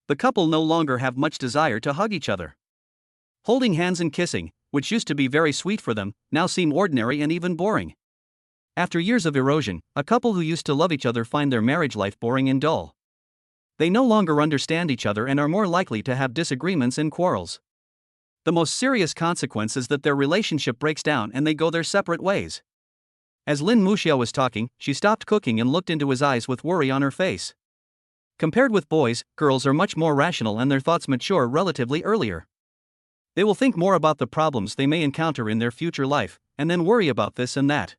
The couple no longer have much desire to hug each other. Holding hands and kissing, which used to be very sweet for them, now seem ordinary and even boring. After years of erosion, a couple who used to love each other find their marriage life boring and dull. They no longer understand each other and are more likely to have disagreements and quarrels. The most serious consequence is that their relationship breaks down and they go their separate ways." As Lin Muxia was talking, she stopped cooking and looked into his eyes with worry on her face. Compared with boys, girls are much more rational and their thoughts mature relatively earlier. They will think more about the problems they may encounter in their future life, and then worry about this and that.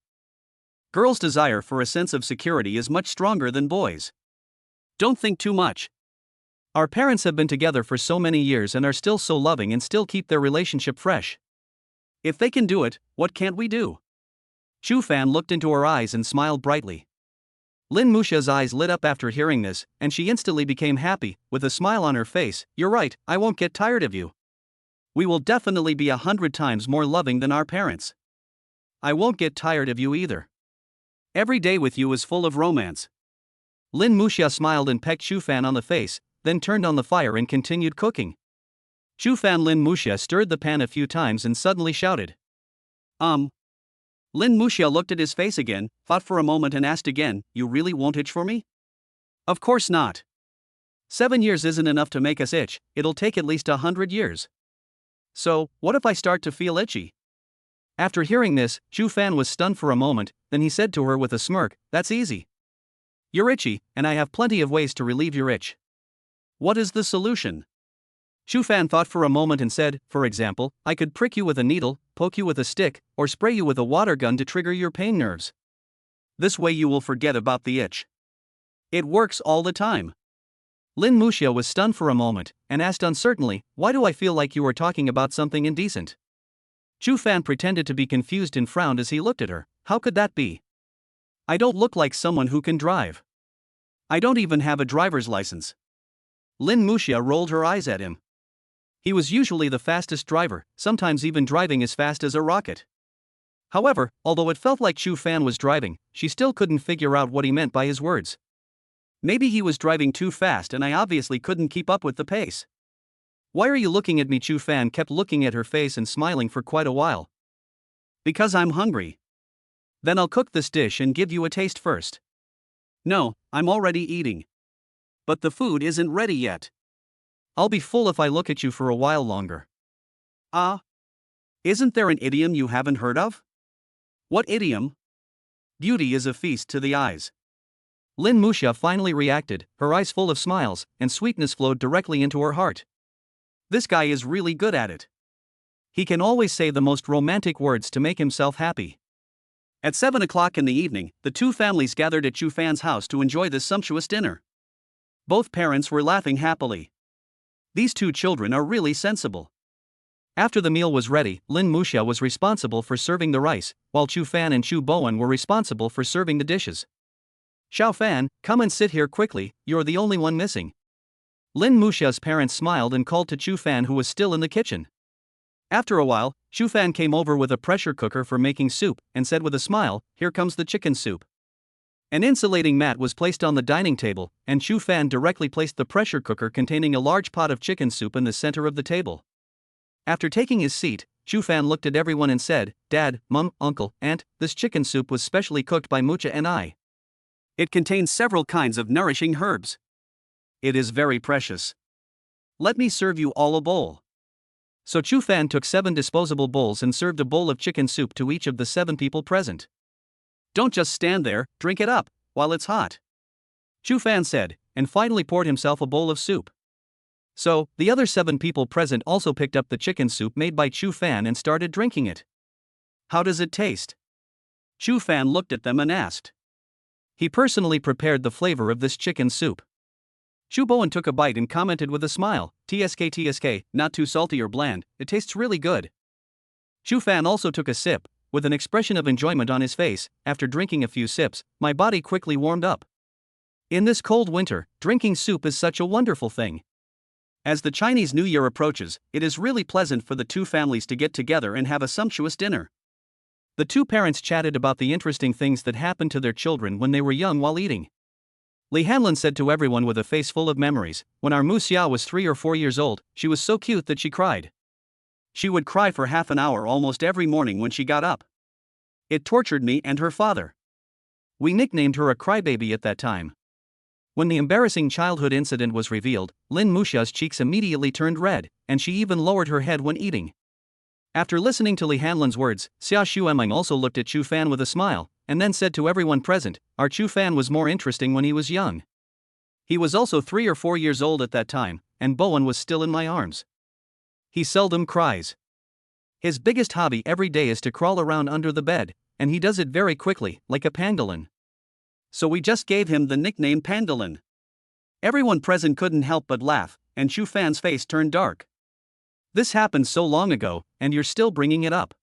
Girls' desire for a sense of security is much stronger than boys. Don't think too much. Our parents have been together for so many years and are still so loving and still keep their relationship fresh. If they can do it, what can't we do? Chu Fan looked into her eyes and smiled brightly. Lin Muxia's eyes lit up after hearing this, and she instantly became happy, with a smile on her face. "You're right, I won't get tired of you. We will definitely be 100 times more loving than our parents. I won't get tired of you either. Every day with you is full of romance." Lin Muxia smiled and pecked Chu Fan on the face, then turned on the fire and continued cooking. Chu Fan Lin Muxia stirred the pan a few times and suddenly shouted. Lin Muxia looked at his face again, thought for a moment and asked again, "You really won't itch for me?" "Of course not. 7 years isn't enough to make us itch, it'll take at least 100 years. So, what if I start to feel itchy?" After hearing this, Chu Fan was stunned for a moment, then he said to her with a smirk, "That's easy. You're itchy, and I have plenty of ways to relieve your itch. What is the solution?" Chu Fan thought for a moment and said, "For example, I could prick you with a needle, poke you with a stick, or spray you with a water gun to trigger your pain nerves. This way you will forget about the itch. It works all the time." Lin Muxia was stunned for a moment, and asked uncertainly, "Why do I feel like you are talking about something indecent?" Chu Fan pretended to be confused and frowned as he looked at her. "How could that be? I don't look like someone who can drive. I don't even have a driver's license." Lin Muxia rolled her eyes at him. He was usually the fastest driver, sometimes even driving as fast as a rocket. However, although it felt like Chu Fan was driving, she still couldn't figure out what he meant by his words. Maybe he was driving too fast and I obviously couldn't keep up with the pace. "Why are you looking at me?" Chu Fan kept looking at her face and smiling for quite a while. "Because I'm hungry." "Then I'll cook this dish and give you a taste first." "No, I'm already eating. But the food isn't ready yet." "I'll be full if I look at you for a while longer." Isn't there an idiom you haven't heard of?" "What idiom?" "Beauty is a feast to the eyes." Lin Muxia finally reacted, her eyes full of smiles, and sweetness flowed directly into her heart. This guy is really good at it. He can always say the most romantic words to make himself happy. At 7 o'clock in the evening, the two families gathered at Chu Fan's house to enjoy this sumptuous dinner. Both parents were laughing happily. These two children are really sensible. After the meal was ready, Lin Muxia was responsible for serving the rice, while Chu Fan and Chu Bowen were responsible for serving the dishes. "Xiao Fan, come and sit here quickly, you're the only one missing." Lin Muxia's parents smiled and called to Chu Fan, who was still in the kitchen. After a while, Chu Fan came over with a pressure cooker for making soup, and said with a smile, "Here comes the chicken soup." An insulating mat was placed on the dining table, and Chu Fan directly placed the pressure cooker containing a large pot of chicken soup in the center of the table. After taking his seat, Chu Fan looked at everyone and said, "Dad, Mum, Uncle, Aunt, this chicken soup was specially cooked by Mucha and I. It contains several kinds of nourishing herbs. It is very precious. Let me serve you all a bowl." So Chu Fan took 7 disposable bowls and served a bowl of chicken soup to each of the 7 people present. Don't just stand there, drink it up, while it's hot. Chu Fan said, and finally poured himself a bowl of soup. So, the other 7 people present also picked up the chicken soup made by Chu Fan and started drinking it. How does it taste? Chu Fan looked at them and asked. He personally prepared the flavor of this chicken soup. Chu Bowen took a bite and commented with a smile, "TSK, not too salty or bland, it tastes really good." Chu Fan also took a sip, with an expression of enjoyment on his face. After drinking a few sips, my body quickly warmed up. In this cold winter, drinking soup is such a wonderful thing. As the Chinese New Year approaches, it is really pleasant for the two families to get together and have a sumptuous dinner. The two parents chatted about the interesting things that happened to their children when they were young while eating. Li Hanlin said to everyone with a face full of memories, "When our Mu Xia was 3 or 4 years old, she was so cute that she cried. She would cry for half an hour almost every morning when she got up. It tortured me and her father. We nicknamed her a crybaby at that time." When the embarrassing childhood incident was revealed, Lin Muxia's cheeks immediately turned red, and she even lowered her head when eating. After listening to Li Hanlin's words, Xia Xueming also looked at Chu Fan with a smile, and then said to everyone present, "Our Chu Fan was more interesting when he was young. He was also 3 or 4 years old at that time, and Bowen was still in my arms. He seldom cries. His biggest hobby every day is to crawl around under the bed, and he does it very quickly, like a pangolin. So we just gave him the nickname Pangolin." Everyone present couldn't help but laugh, and Chu Fan's face turned dark. "This happened so long ago, and you're still bringing it up.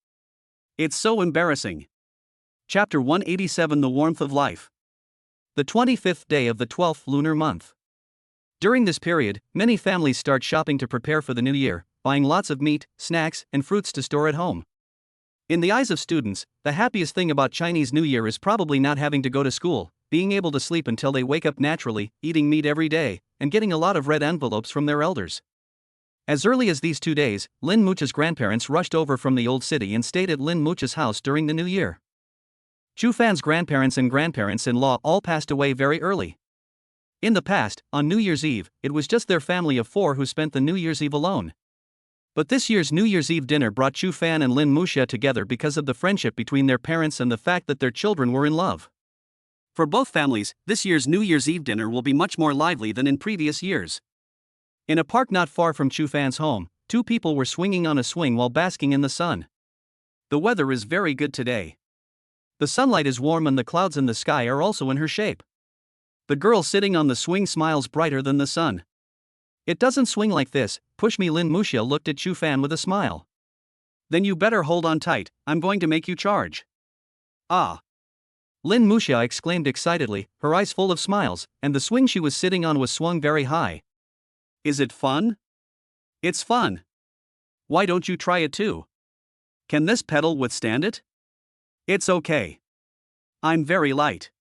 It's so embarrassing." Chapter 187 The Warmth of Life. The 25th day of the 12th lunar month. During this period, many families start shopping to prepare for the new year, buying lots of meat, snacks, and fruits to store at home. In the eyes of students, the happiest thing about Chinese New Year is probably not having to go to school, being able to sleep until they wake up naturally, eating meat every day, and getting a lot of red envelopes from their elders. As early as these 2 days, Lin Muchia's grandparents rushed over from the old city and stayed at Lin Muchia's house during the new year. Chu Fan's grandparents and grandparents-in-law all passed away very early. In the past, on New Year's Eve, it was just their family of 4 who spent the New Year's Eve alone. But this year's New Year's Eve dinner brought Chu Fan and Lin Muxia together because of the friendship between their parents and the fact that their children were in love. For both families, this year's New Year's Eve dinner will be much more lively than in previous years. In a park not far from Chu Fan's home, 2 people were swinging on a swing while basking in the sun. The weather is very good today. The sunlight is warm and the clouds in the sky are also in her shape. The girl sitting on the swing smiles brighter than the sun. "It doesn't swing like this, push me." Lin Muxia looked at Chu Fan with a smile. "Then you better hold on tight, I'm going to make you charge." "Ah!" Lin Muxia exclaimed excitedly, her eyes full of smiles, and the swing she was sitting on was swung very high. "Is it fun?" "It's fun. Why don't you try it too? Can this pedal withstand it?" "It's okay. I'm very light.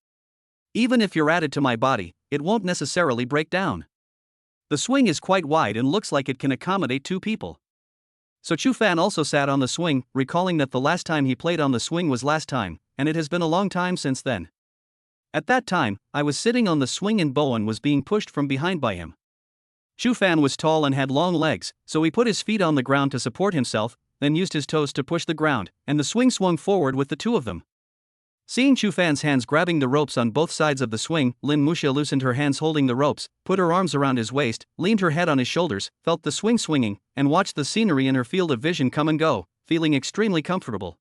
Even if you're added to my body, it won't necessarily break down. The swing is quite wide and looks like it can accommodate 2 people." So Chu Fan also sat on the swing, recalling that the last time he played on the swing was last time, and it has been a long time since then. "At that time, I was sitting on the swing and Bowen was being pushed from behind by him. Chu Fan was tall and had long legs, so he put his feet on the ground to support himself, then used his toes to push the ground, and the swing swung forward with the 2 of them. Seeing Chu Fan's hands grabbing the ropes on both sides of the swing, Lin Muxia loosened her hands holding the ropes, put her arms around his waist, leaned her head on his shoulders, felt the swing swinging, and watched the scenery in her field of vision come and go, feeling extremely comfortable.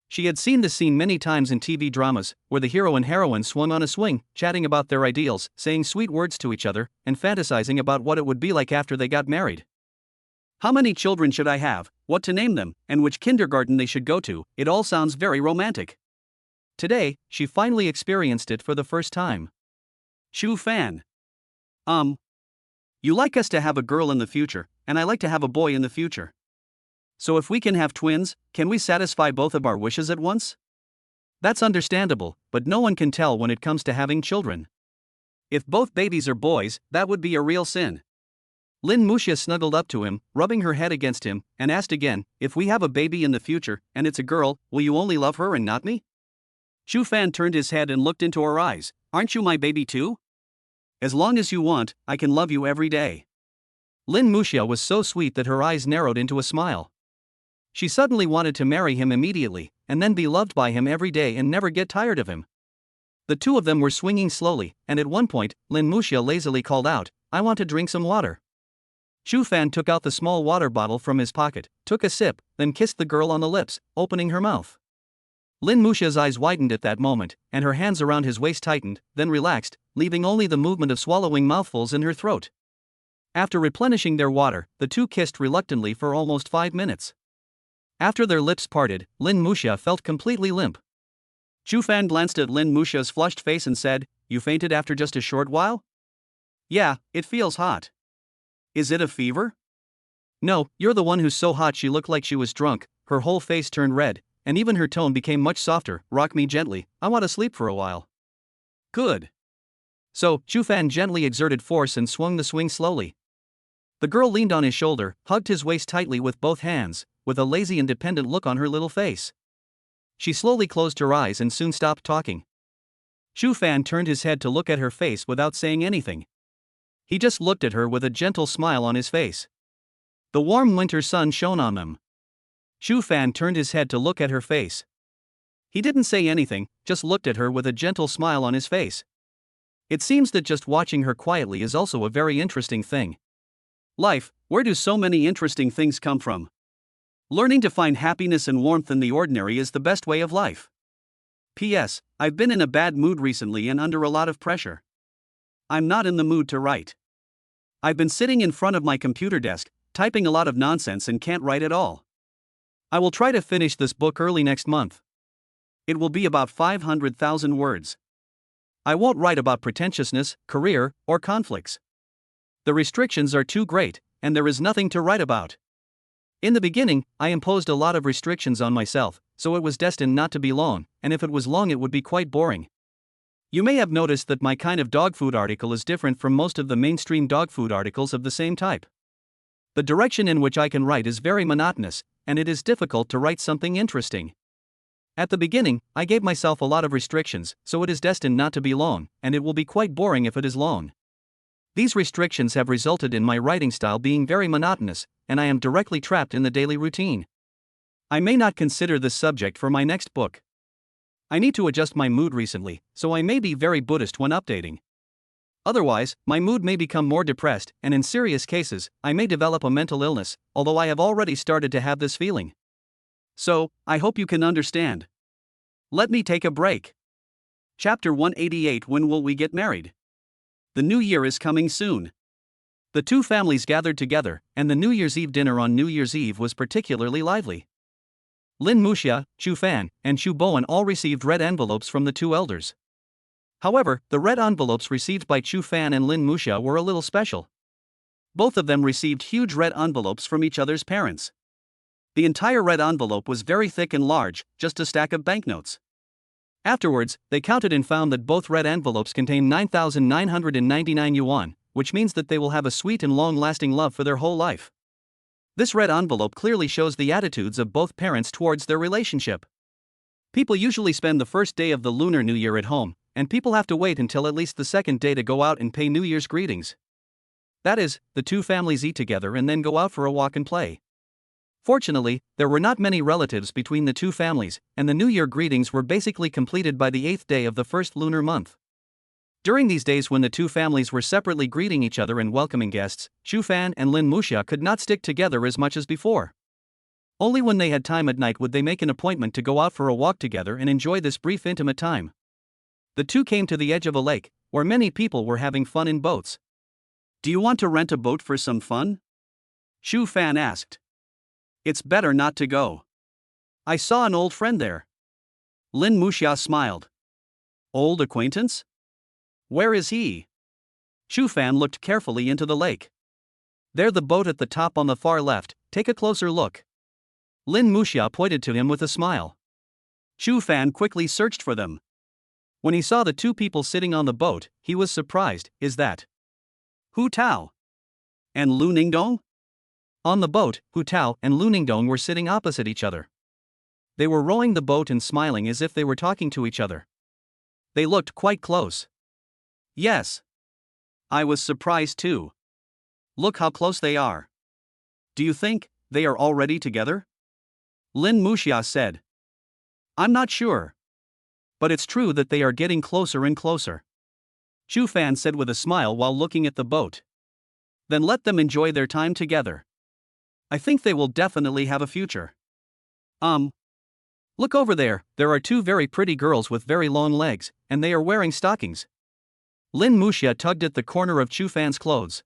She had seen this scene many times in TV dramas, where the hero and heroine swung on a swing, chatting about their ideals, saying sweet words to each other, and fantasizing about what it would be like after they got married. How many children should I have, what to name them, and which kindergarten they should go to? It all sounds very romantic. Today, she finally experienced it for the first time. Chu Fan. You like us to have a girl in the future, and I like to have a boy in the future. So if we can have twins, can we satisfy both of our wishes at once? That's understandable, but no one can tell when it comes to having children. If both babies are boys, that would be a real sin. Lin Muxia snuggled up to him, rubbing her head against him, and asked again, "If we have a baby in the future, and it's a girl, will you only love her and not me?" Chu Fan turned his head and looked into her eyes. "Aren't you my baby too? As long as you want, I can love you every day." Lin Muxia was so sweet that her eyes narrowed into a smile. She suddenly wanted to marry him immediately, and then be loved by him every day and never get tired of him. The two of them were swinging slowly, and at one point, Lin Muxia lazily called out, "I want to drink some water." Chu Fan took out the small water bottle from his pocket, took a sip, then kissed the girl on the lips, opening her mouth. Lin Muxia's eyes widened at that moment, and her hands around his waist tightened, then relaxed, leaving only the movement of swallowing mouthfuls in her throat. After replenishing their water, the two kissed reluctantly for almost 5 minutes. After their lips parted, Lin Muxia felt completely limp. Chu Fan glanced at Lin Muxia's flushed face and said, "You fainted after just a short while?" "Yeah, it feels hot." "Is it a fever?" "No, you're the one who's so hot." She looked like she was drunk, her whole face turned red, and even her tone became much softer. "Rock me gently, I want to sleep for a while." "Good." So, Chu Fan gently exerted force and swung the swing slowly. The girl leaned on his shoulder, hugged his waist tightly with both hands, with a lazy independent look on her little face. She slowly closed her eyes and soon stopped talking. Chu Fan turned his head to look at her face without saying anything. He just looked at her with a gentle smile on his face. The warm winter sun shone on them. Chu Fan turned his head to look at her face. He didn't say anything, just looked at her with a gentle smile on his face. It seems that just watching her quietly is also a very interesting thing. Life, where do so many interesting things come from? Learning to find happiness and warmth in the ordinary is the best way of life. P.S. I've been in a bad mood recently and under a lot of pressure. I'm not in the mood to write. I've been sitting in front of my computer desk, typing a lot of nonsense and can't write at all. I will try to finish this book early next month. It will be about 500,000 words. I won't write about pretentiousness, career, or conflicts. The restrictions are too great, and there is nothing to write about. In the beginning, I imposed a lot of restrictions on myself, so it was destined not to be long, and if it was long it would be quite boring. You may have noticed that my kind of dog food article is different from most of the mainstream dog food articles of the same type. The direction in which I can write is very monotonous, and it is difficult to write something interesting. At the beginning, I gave myself a lot of restrictions, so it is destined not to be long, and it will be quite boring if it is long. These restrictions have resulted in my writing style being very monotonous, and I am directly trapped in the daily routine. I may not consider this subject for my next book. I need to adjust my mood recently, so I may be very Buddhist when updating. Otherwise, my mood may become more depressed, and in serious cases, I may develop a mental illness, although I have already started to have this feeling. So, I hope you can understand. Let me take a break. Chapter 188. When will we get married? The new year is coming soon. The two families gathered together, and the New Year's Eve dinner on New Year's Eve was particularly lively. Lin Muxia, Chu Fan, and Chu Bowen all received red envelopes from the two elders. However, the red envelopes received by Chu Fan and Lin Muxia were a little special. Both of them received huge red envelopes from each other's parents. The entire red envelope was very thick and large, just a stack of banknotes. Afterwards, they counted and found that both red envelopes contain 9,999 yuan, which means that they will have a sweet and long-lasting love for their whole life. This red envelope clearly shows the attitudes of both parents towards their relationship. People usually spend the first day of the Lunar New Year at home, and people have to wait until at least the second day to go out and pay New Year's greetings. That is, the two families eat together and then go out for a walk and play. Fortunately, there were not many relatives between the two families, and the New Year greetings were basically completed by the 8th day of the first lunar month. During these days when the two families were separately greeting each other and welcoming guests, Chu Fan and Lin Muxia could not stick together as much as before. Only when they had time at night would they make an appointment to go out for a walk together and enjoy this brief intimate time. The two came to the edge of a lake, where many people were having fun in boats. "Do you want to rent a boat for some fun?" Chu Fan asked. "It's better not to go. I saw an old friend there." Lin Muxia smiled. "Old acquaintance? Where is he?" Chu Fan looked carefully into the lake. "There, the boat at the top on the far left, take a closer look." Lin Muxia pointed to him with a smile. Chu Fan quickly searched for them. When he saw the two people sitting on the boat, he was surprised. "Is that Hu Tao and Lu Ningdong?" On the boat, Hu Tao and Lu Ningdong were sitting opposite each other. They were rowing the boat and smiling as if they were talking to each other. They looked quite close. Yes. I was surprised too. Look how close they are. Do you think they are already together? Lin Muxia said. I'm not sure. But it's true that they are getting closer and closer. Chu Fan said with a smile while looking at the boat. Then let them enjoy their time together. I think they will definitely have a future. Look over there are two very pretty girls with very long legs, and they are wearing stockings. Lin Muxia tugged at the corner of Chu Fan's clothes.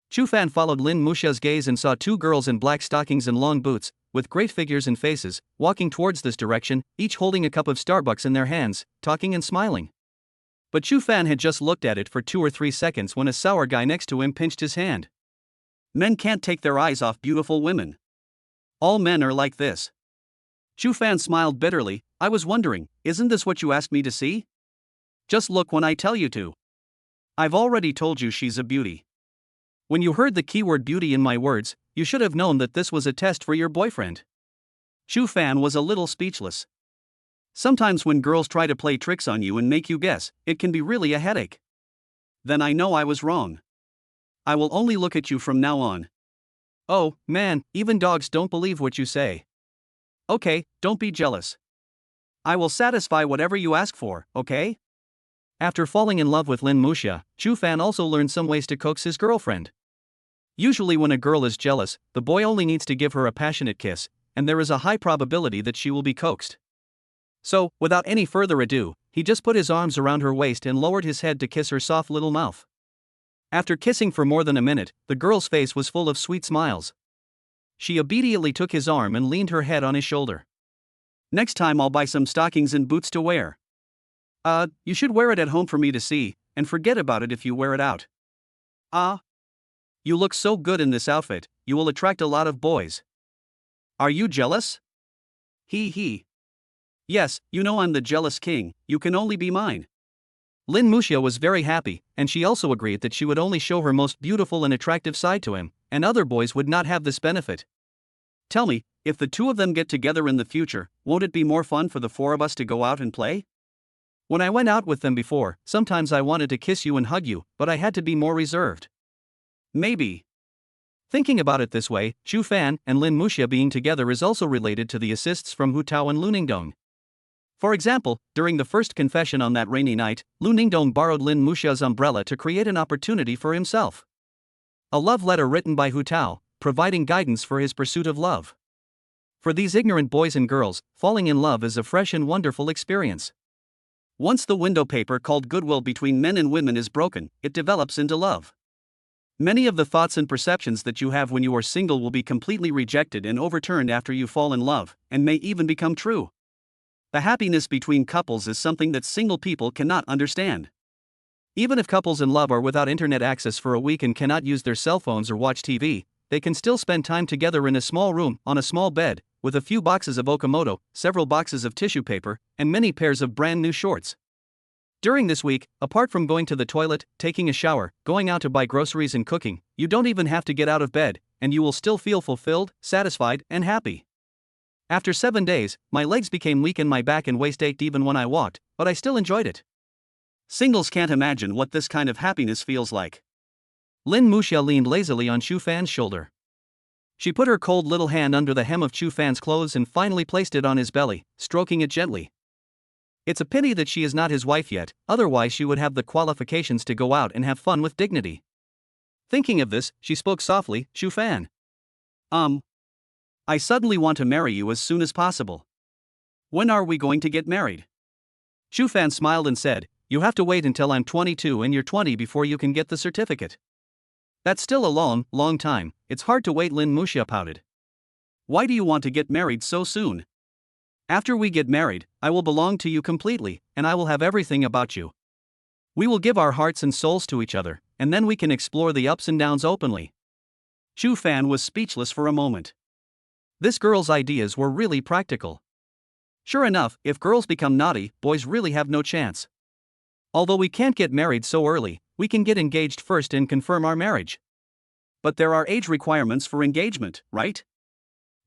Chu Fan followed Lin Muxia's gaze and saw two girls in black stockings and long boots, with great figures and faces, walking towards this direction, each holding a cup of Starbucks in their hands, talking and smiling. But Chu Fan had just looked at it for 2 or 3 seconds when a sour guy next to him pinched his hand. Men can't take their eyes off beautiful women. All men are like this. Chu Fan smiled bitterly. I was wondering, isn't this what you asked me to see? Just look when I tell you to. I've already told you she's a beauty. When you heard the keyword beauty in my words, you should have known that this was a test for your boyfriend. Chu Fan was a little speechless. Sometimes when girls try to play tricks on you and make you guess, it can be really a headache. Then I know I was wrong. I will only look at you from now on. Oh, man, even dogs don't believe what you say. Okay, don't be jealous. I will satisfy whatever you ask for, okay? After falling in love with Lin Muxia, Chu Fan also learned some ways to coax his girlfriend. Usually when a girl is jealous, the boy only needs to give her a passionate kiss, and there is a high probability that she will be coaxed. So, without any further ado, he just put his arms around her waist and lowered his head to kiss her soft little mouth. After kissing for more than a minute, the girl's face was full of sweet smiles. She obediently took his arm and leaned her head on his shoulder. Next time I'll buy some stockings and boots to wear. You should wear it at home for me to see, and forget about it if you wear it out. You look so good in this outfit, you will attract a lot of boys. Are you jealous? He. Yes, you know I'm the jealous king, you can only be mine. Lin Muxia was very happy, and she also agreed that she would only show her most beautiful and attractive side to him, and other boys would not have this benefit. Tell me, if the two of them get together in the future, won't it be more fun for the four of us to go out and play? When I went out with them before, sometimes I wanted to kiss you and hug you, but I had to be more reserved. Maybe. Thinking about it this way, Chu Fan and Lin Muxia being together is also related to the assists from Hu Tao and Lu Ningdong. For example, during the first confession on that rainy night, Lu Ningdong borrowed Lin Muxia's umbrella to create an opportunity for himself. A love letter written by Hu Tao, providing guidance for his pursuit of love. For these ignorant boys and girls, falling in love is a fresh and wonderful experience. Once the window paper called goodwill between men and women is broken, it develops into love. Many of the thoughts and perceptions that you have when you are single will be completely rejected and overturned after you fall in love, and may even become true. The happiness between couples is something that single people cannot understand. Even if couples in love are without internet access for a week and cannot use their cell phones or watch TV, they can still spend time together in a small room, on a small bed, with a few boxes of Okamoto, several boxes of tissue paper, and many pairs of brand new shorts. During this week, apart from going to the toilet, taking a shower, going out to buy groceries and cooking, you don't even have to get out of bed, and you will still feel fulfilled, satisfied, and happy. After 7 days, my legs became weak and my back and waist ached even when I walked, but I still enjoyed it. Singles can't imagine what this kind of happiness feels like. Lin Muxia leaned lazily on Chu Fan's shoulder. She put her cold little hand under the hem of Chu Fan's clothes and finally placed it on his belly, stroking it gently. It's a pity that she is not his wife yet, otherwise she would have the qualifications to go out and have fun with dignity. Thinking of this, she spoke softly, Chu Fan. I suddenly want to marry you as soon as possible. When are we going to get married? Chu Fan smiled and said, you have to wait until I'm 22 and you're 20 before you can get the certificate. That's still a long time, it's hard to wait, Lin Muxia pouted. Why do you want to get married so soon? After we get married, I will belong to you completely, and I will have everything about you. We will give our hearts and souls to each other, and then we can explore the ups and downs openly. Chu Fan was speechless for a moment. This girl's ideas were really practical. Sure enough, if girls become naughty, boys really have no chance. Although we can't get married so early, we can get engaged first and confirm our marriage. But there are age requirements for engagement, right?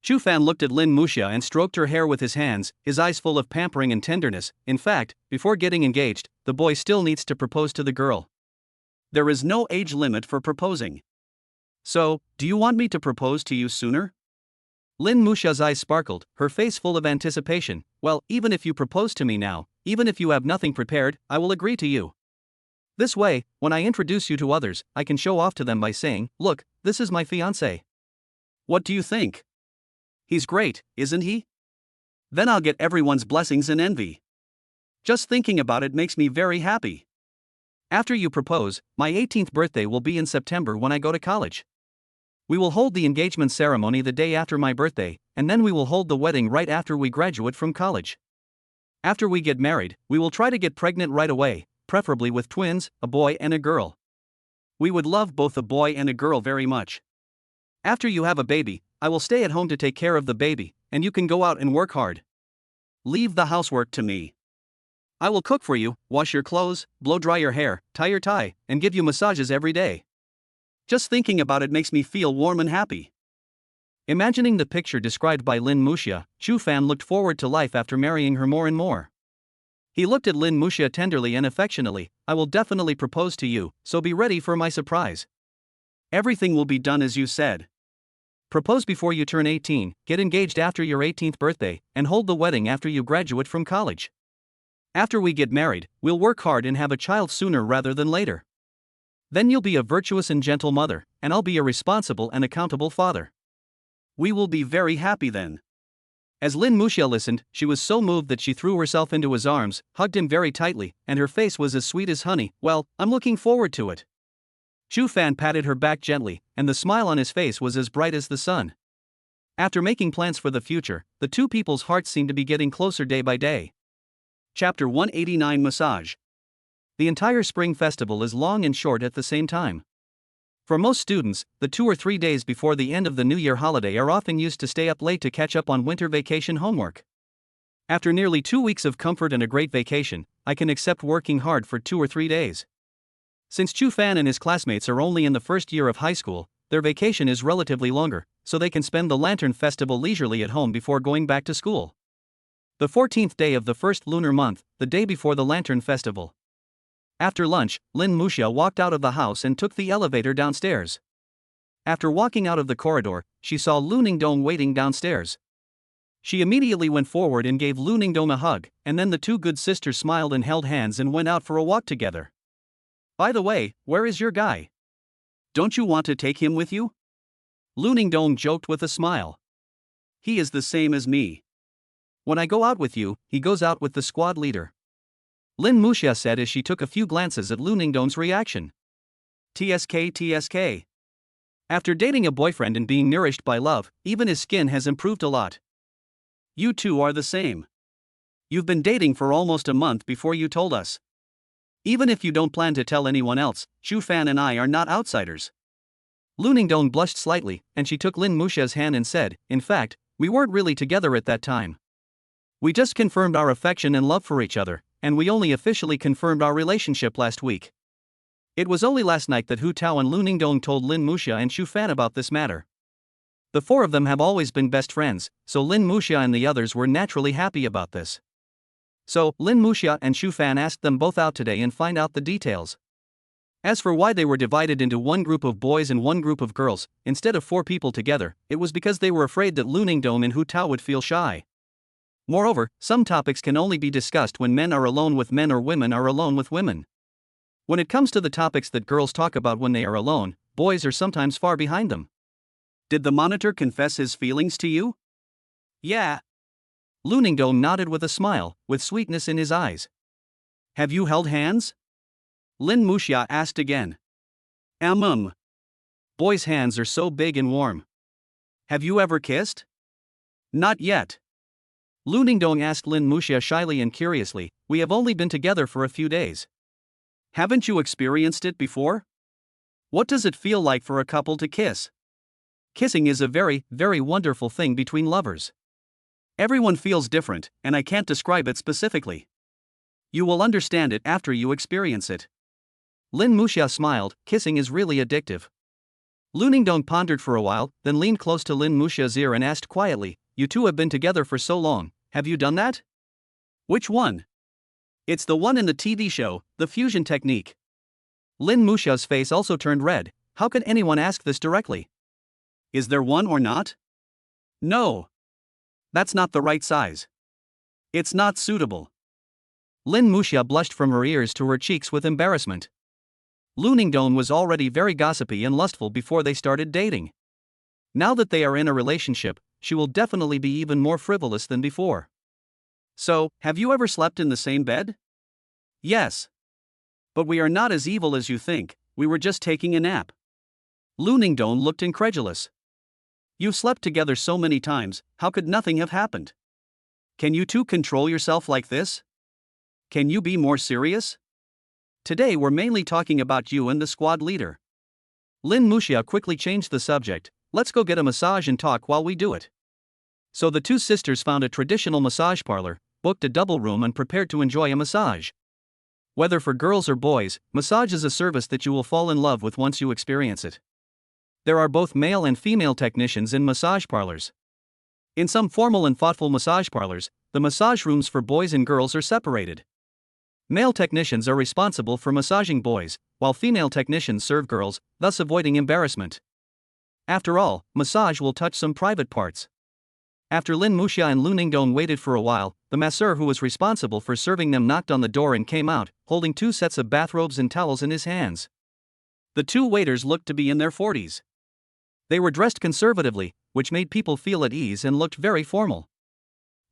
Chu Fan looked at Lin Muxia and stroked her hair with his hands, his eyes full of pampering and tenderness. In fact, before getting engaged, the boy still needs to propose to the girl. There is no age limit for proposing. So, do you want me to propose to you sooner? Lin Musha's eyes sparkled, her face full of anticipation. Well, even if you propose to me now, even if you have nothing prepared, I will agree to you. This way, when I introduce you to others, I can show off to them by saying, look, this is my fiancé. What do you think? He's great, isn't he? Then I'll get everyone's blessings and envy. Just thinking about it makes me very happy. After you propose, my 18th birthday will be in September when I go to college. We will hold the engagement ceremony the day after my birthday, and then we will hold the wedding right after we graduate from college. After we get married, we will try to get pregnant right away, preferably with twins, a boy and a girl. We would love both a boy and a girl very much. After you have a baby, I will stay at home to take care of the baby, and you can go out and work hard. Leave the housework to me. I will cook for you, wash your clothes, blow dry your hair, tie your tie, and give you massages every day. Just thinking about it makes me feel warm and happy. Imagining the picture described by Lin Musha, Chu Fan looked forward to life after marrying her more and more. He looked at Lin Musha tenderly and affectionately. I will definitely propose to you, so be ready for my surprise. Everything will be done as you said. Propose before you turn 18, get engaged after your 18th birthday, and hold the wedding after you graduate from college. After we get married, we'll work hard and have a child sooner rather than later. Then you'll be a virtuous and gentle mother, and I'll be a responsible and accountable father. We will be very happy then. As Lin Musha listened, she was so moved that she threw herself into his arms, hugged him very tightly, and her face was as sweet as honey. Well, I'm looking forward to it. Chu Fan patted her back gently, and the smile on his face was as bright as the sun. After making plans for the future, the two people's hearts seemed to be getting closer day by day. Chapter 189 Massage. The entire spring festival is long and short at the same time. For most students, the 2 or 3 days before the end of the New Year holiday are often used to stay up late to catch up on winter vacation homework. After nearly 2 weeks of comfort and a great vacation, I can accept working hard for 2 or 3 days. Since Chu Fan and his classmates are only in the first year of high school, their vacation is relatively longer, so they can spend the Lantern Festival leisurely at home before going back to school. The 14th day of the first lunar month, the day before the Lantern Festival. After lunch, Lin Musha walked out of the house and took the elevator downstairs. After walking out of the corridor, she saw Lu Ningdong waiting downstairs. She immediately went forward and gave Lu Ningdong a hug, and then the two good sisters smiled and held hands and went out for a walk together. By the way, where is your guy? Don't you want to take him with you? Lu Ningdong joked with a smile. He is the same as me. When I go out with you, he goes out with the squad leader. Lin Musha said as she took a few glances at Lu Ningdong's reaction. TSK. After dating a boyfriend and being nourished by love, even his skin has improved a lot. You two are the same. You've been dating for almost a month before you told us. Even if you don't plan to tell anyone else, Chu Fan and I are not outsiders. Lu Ningdong blushed slightly, and she took Lin Musha's hand and said, in fact, we weren't really together at that time. We just confirmed our affection and love for each other, and we only officially confirmed our relationship last week. It was only last night that Hu Tao and Lu Ningdong told Lin Musha and Chu Fan about this matter. The four of them have always been best friends, so Lin Musha and the others were naturally happy about this. So, Lin Musha and Chu Fan asked them both out today and find out the details. As for why they were divided into one group of boys and one group of girls, instead of 4 people together, it was because they were afraid that Lu Ningdong and Hu Tao would feel shy. Moreover, some topics can only be discussed when men are alone with men or women are alone with women. When it comes to the topics that girls talk about when they are alone, boys are sometimes far behind them. Did the monitor confess his feelings to you? Yeah. Lu Ningdong nodded with a smile, with sweetness in his eyes. Have you held hands? Lin Musha asked again. Boys' hands are so big and warm. Have you ever kissed? Not yet. Lu Ningdong asked Lin Musha shyly and curiously, we have only been together for a few days. Haven't you experienced it before? What does it feel like for a couple to kiss? Kissing is a very, very wonderful thing between lovers. Everyone feels different, and I can't describe it specifically. You will understand it after you experience it. Lin Musha smiled, kissing is really addictive. Lu Ningdong pondered for a while, then leaned close to Lin Musha's ear and asked quietly, you two have been together for so long, have you done that? Which one? It's the one in the TV show, The Fusion Technique. Lin Musha's face also turned red. How could anyone ask this directly? Is there one or not? No. That's not the right size. It's not suitable. Lin Muxia blushed from her ears to her cheeks with embarrassment. Lu Ningdong was already very gossipy and lustful before they started dating. Now that they are in a relationship, she will definitely be even more frivolous than before. So, have you ever slept in the same bed? Yes. But we are not as evil as you think, we were just taking a nap. Lu Ningdong looked incredulous. You've slept together so many times, how could nothing have happened? Can you two control yourself like this? Can you be more serious? Today we're mainly talking about you and the squad leader. Lin Muxia quickly changed the subject. Let's go get a massage and talk while we do it. So the two sisters found a traditional massage parlor, booked a double room and prepared to enjoy a massage. Whether for girls or boys, massage is a service that you will fall in love with once you experience it. There are both male and female technicians in massage parlors. In some formal and thoughtful massage parlors, the massage rooms for boys and girls are separated. Male technicians are responsible for massaging boys, while female technicians serve girls, thus avoiding embarrassment. After all, massage will touch some private parts. After Lin Muxia and Lu Ningdong waited for a while, the masseur who was responsible for serving them knocked on the door and came out, holding 2 sets of bathrobes and towels in his hands. The 2 waiters looked to be in their 40s. They were dressed conservatively, which made people feel at ease and looked very formal.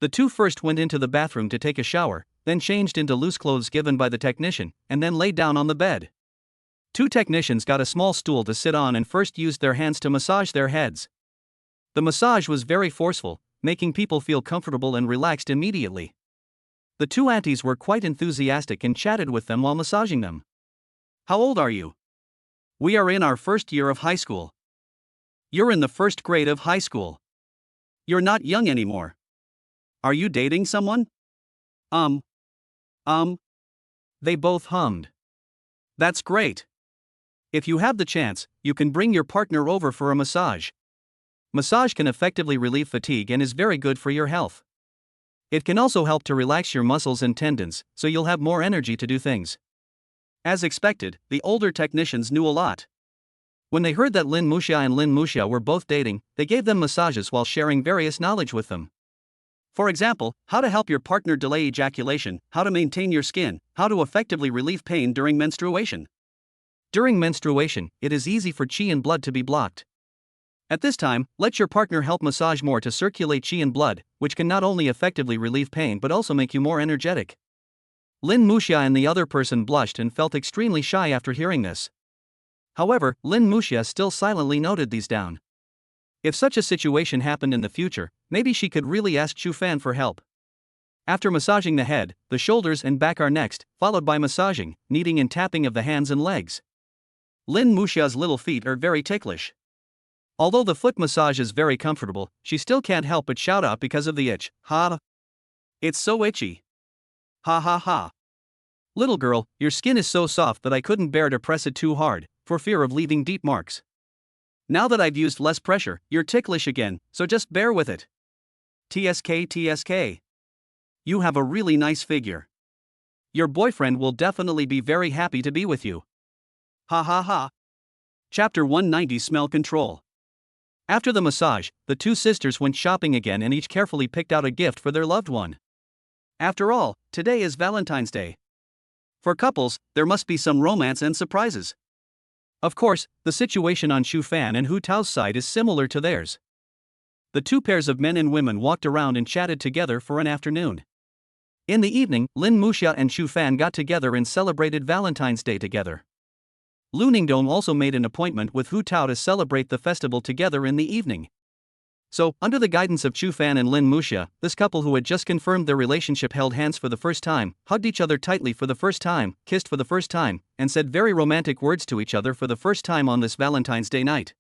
The 2 first went into the bathroom to take a shower, then changed into loose clothes given by the technician, and then laid down on the bed. 2 technicians got a small stool to sit on and first used their hands to massage their heads. The massage was very forceful, making people feel comfortable and relaxed immediately. The 2 aunties were quite enthusiastic and chatted with them while massaging them. How old are you? We are in our first year of high school. You're in the first grade of high school. You're not young anymore. Are you dating someone? They both hummed. That's great. If you have the chance, you can bring your partner over for a massage. Massage can effectively relieve fatigue and is very good for your health. It can also help to relax your muscles and tendons, so you'll have more energy to do things. As expected, the older technicians knew a lot. When they heard that Lin Muxia and Lin Muxia were both dating, they gave them massages while sharing various knowledge with them. For example, how to help your partner delay ejaculation, how to maintain your skin, how to effectively relieve pain during menstruation. During menstruation, it is easy for qi and blood to be blocked. At this time, let your partner help massage more to circulate qi and blood, which can not only effectively relieve pain but also make you more energetic. Lin Muxia and the other person blushed and felt extremely shy after hearing this. However, Lin Muxia still silently noted these down. If such a situation happened in the future, maybe she could really ask Chu Fan for help. After massaging the head, the shoulders and back are next, followed by massaging, kneading and tapping of the hands and legs. Lin Muxia's little feet are very ticklish. Although the foot massage is very comfortable, she still can't help but shout out because of the itch. Ha! It's so itchy. Ha ha ha. Little girl, your skin is so soft that I couldn't bear to press it too hard, for fear of leaving deep marks. Now that I've used less pressure, you're ticklish again, so just bear with it. TSK. You have a really nice figure. Your boyfriend will definitely be very happy to be with you. Ha ha ha. Chapter 190 Smell Control. After the massage, the 2 sisters went shopping again and each carefully picked out a gift for their loved one. After all, today is Valentine's Day. For couples, there must be some romance and surprises. Of course, the situation on Chu Fan and Hu Tao's side is similar to theirs. The 2 pairs of men and women walked around and chatted together for an afternoon. In the evening, Lin Muxia and Chu Fan got together and celebrated Valentine's Day together. Lu Ningdong also made an appointment with Hu Tao to celebrate the festival together in the evening. So, under the guidance of Chu Fan and Lin Muxia, this couple who had just confirmed their relationship held hands for the first time, hugged each other tightly for the first time, kissed for the first time, and said very romantic words to each other for the first time on this Valentine's Day night.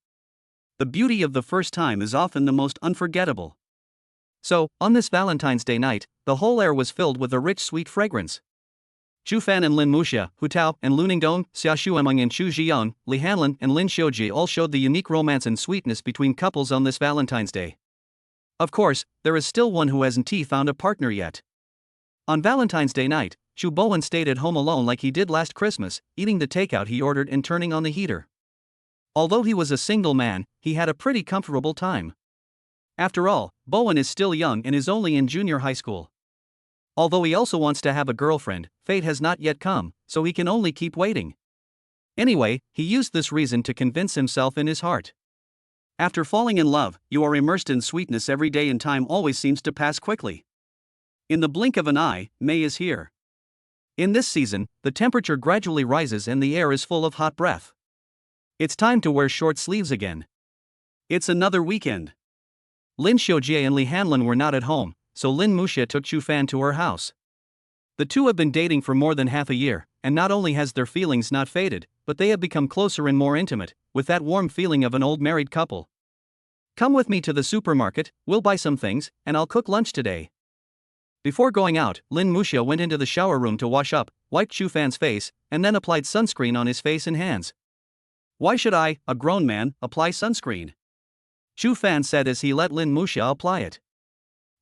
The beauty of the first time is often the most unforgettable. So, on this Valentine's Day night, the whole air was filled with a rich sweet fragrance. Chu Fan and Lin Muxia, Hu Tao and Lu Ningdong, Xia Shuemeng and Chu Jian, Li Hanlin and Lin Xiuji all showed the unique romance and sweetness between couples on this Valentine's Day. Of course, there is still one who hasn't found a partner yet. On Valentine's Day night, Chu Bowen stayed at home alone like he did last Christmas, eating the takeout he ordered and turning on the heater. Although he was a single man, he had a pretty comfortable time. After all, Bowen is still young and is only in junior high school. Although he also wants to have a girlfriend, fate has not yet come, so he can only keep waiting. Anyway, he used this reason to convince himself in his heart. After falling in love, you are immersed in sweetness every day and time always seems to pass quickly. In the blink of an eye, May is here. In this season, the temperature gradually rises and the air is full of hot breath. It's time to wear short sleeves again. It's another weekend. Lin Xiujie and Li Hanlin were not at home, so Lin Muxia took Chu Fan to her house. The two have been dating for more than half a year, and not only has their feelings not faded, but they have become closer and more intimate, with that warm feeling of an old married couple. Come with me to the supermarket, we'll buy some things, and I'll cook lunch today. Before going out, Lin Muxia went into the shower room to wash up, wiped Chu Fan's face, and then applied sunscreen on his face and hands. Why should I, a grown man, apply sunscreen? Chu Fan said as he let Lin Muxia apply it.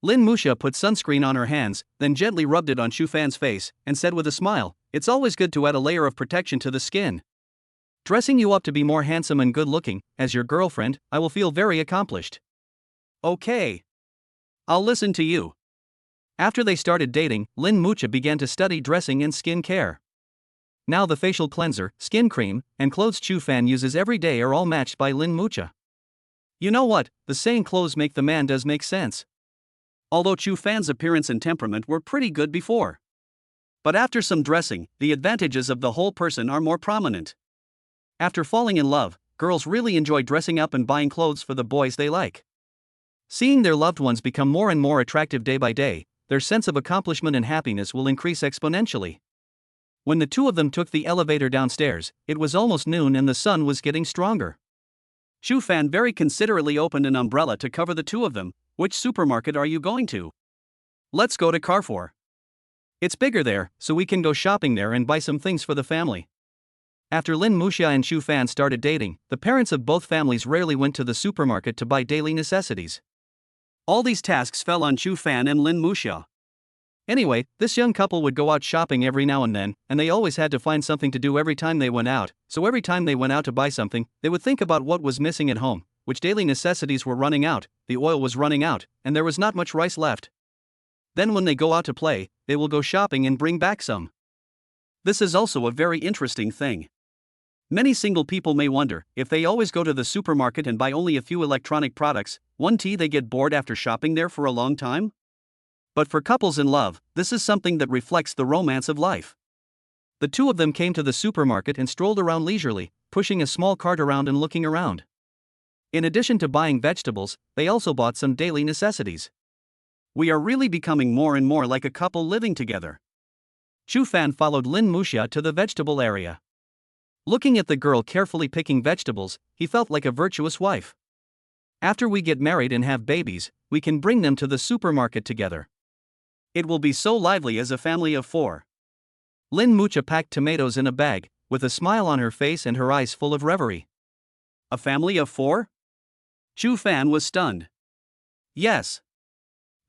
Lin Muxia put sunscreen on her hands, then gently rubbed it on Chu Fan's face, and said with a smile, "It's always good to add a layer of protection to the skin. Dressing you up to be more handsome and good-looking, as your girlfriend, I will feel very accomplished." Okay. I'll listen to you. After they started dating, Lin Muxia began to study dressing and skin care. Now the facial cleanser, skin cream, and clothes Chu Fan uses every day are all matched by Lin Muxia. You know what, the saying clothes make the man does make sense. Although Chu Fan's appearance and temperament were pretty good before. But after some dressing, the advantages of the whole person are more prominent. After falling in love, girls really enjoy dressing up and buying clothes for the boys they like. Seeing their loved ones become more and more attractive day by day, their sense of accomplishment and happiness will increase exponentially. When the two of them took the elevator downstairs, it was almost noon and the sun was getting stronger. Chu Fan very considerately opened an umbrella to cover the two of them. Which supermarket are you going to? Let's go to Carrefour. It's bigger there, so we can go shopping there and buy some things for the family. After Lin Muxia and Chu Fan started dating, the parents of both families rarely went to the supermarket to buy daily necessities. All these tasks fell on Chu Fan and Lin Muxia. Anyway, this young couple would go out shopping every now and then, and they always had to find something to do every time they went out, so every time they went out to buy something, they would think about what was missing at home, which daily necessities were running out, the oil was running out, and there was not much rice left. Then when they go out to play, they will go shopping and bring back some. This is also a very interesting thing. Many single people may wonder, if they always go to the supermarket and buy only a few electronic products, won't they get bored after shopping there for a long time? But for couples in love, this is something that reflects the romance of life. The two of them came to the supermarket and strolled around leisurely, pushing a small cart around and looking around. In addition to buying vegetables, they also bought some daily necessities. We are really becoming more and more like a couple living together. Chu Fan followed Lin Muxia to the vegetable area. Looking at the girl carefully picking vegetables, he felt like a virtuous wife. After we get married and have babies, we can bring them to the supermarket together. It will be so lively as a family of 4. Lin Muxia packed tomatoes in a bag, with a smile on her face and her eyes full of reverie. A family of 4? Chu Fan was stunned. Yes.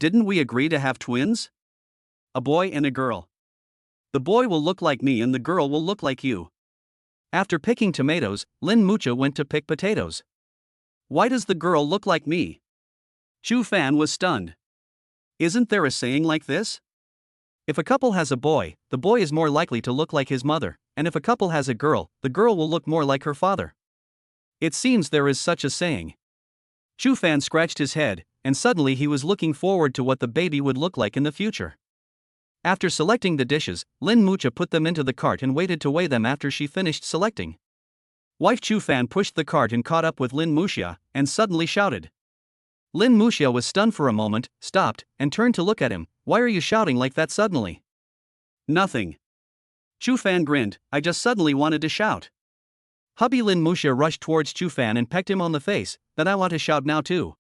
Didn't we agree to have twins? A boy and a girl. The boy will look like me and the girl will look like you. After picking tomatoes, Lin Muxia went to pick potatoes. Why does the girl look like me? Chu Fan was stunned. Isn't there a saying like this? If a couple has a boy, the boy is more likely to look like his mother, and if a couple has a girl, the girl will look more like her father. It seems there is such a saying. Chu Fan scratched his head, and suddenly he was looking forward to what the baby would look like in the future. After selecting the dishes, Lin Muxia put them into the cart and waited to weigh them after she finished selecting. Wife Chu Fan pushed the cart and caught up with Lin Muxia, and suddenly shouted. Lin Muxia was stunned for a moment, stopped, and turned to look at him. Why are you shouting like that suddenly? Nothing. Chu Fan grinned, I just suddenly wanted to shout. Hubby Lin Muxia rushed towards Chu Fan and pecked him on the face, then I want to shout now too.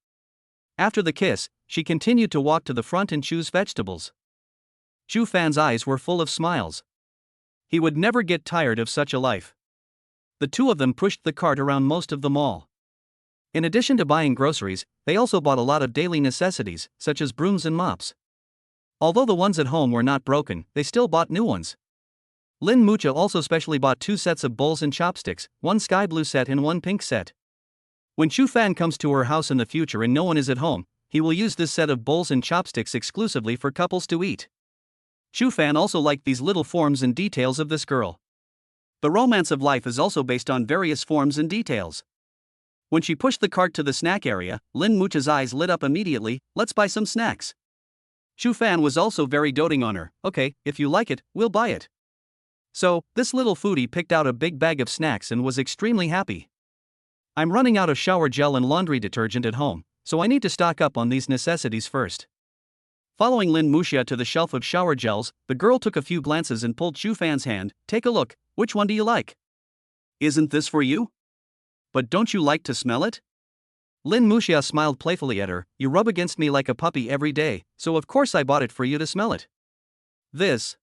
After the kiss, she continued to walk to the front and choose vegetables. Chu Fan's eyes were full of smiles. He would never get tired of such a life. The two of them pushed the cart around most of the mall. In addition to buying groceries, they also bought a lot of daily necessities, such as brooms and mops. Although the ones at home were not broken, they still bought new ones. Lin Muxia also specially bought 2 sets of bowls and chopsticks, 1 sky blue set and 1 pink set. When Chu Fan comes to her house in the future and no one is at home, he will use this set of bowls and chopsticks exclusively for couples to eat. Fan also liked these little forms and details of this girl. The romance of life is also based on various forms and details. When she pushed the cart to the snack area, Lin Mucha's eyes lit up immediately. Let's buy some snacks. Fan was also very doting on her. Okay, if you like it, we'll buy it. So, this little foodie picked out a big bag of snacks and was extremely happy. I'm running out of shower gel and laundry detergent at home, so I need to stock up on these necessities first. Following Lin Mucha to the shelf of shower gels, the girl took a few glances and pulled Fan's hand. Take a look, which one do you like? Isn't this for you? But don't you like to smell it? Lin Mucha smiled playfully at her. You rub against me like a puppy every day, so of course I bought it for you to smell it. This.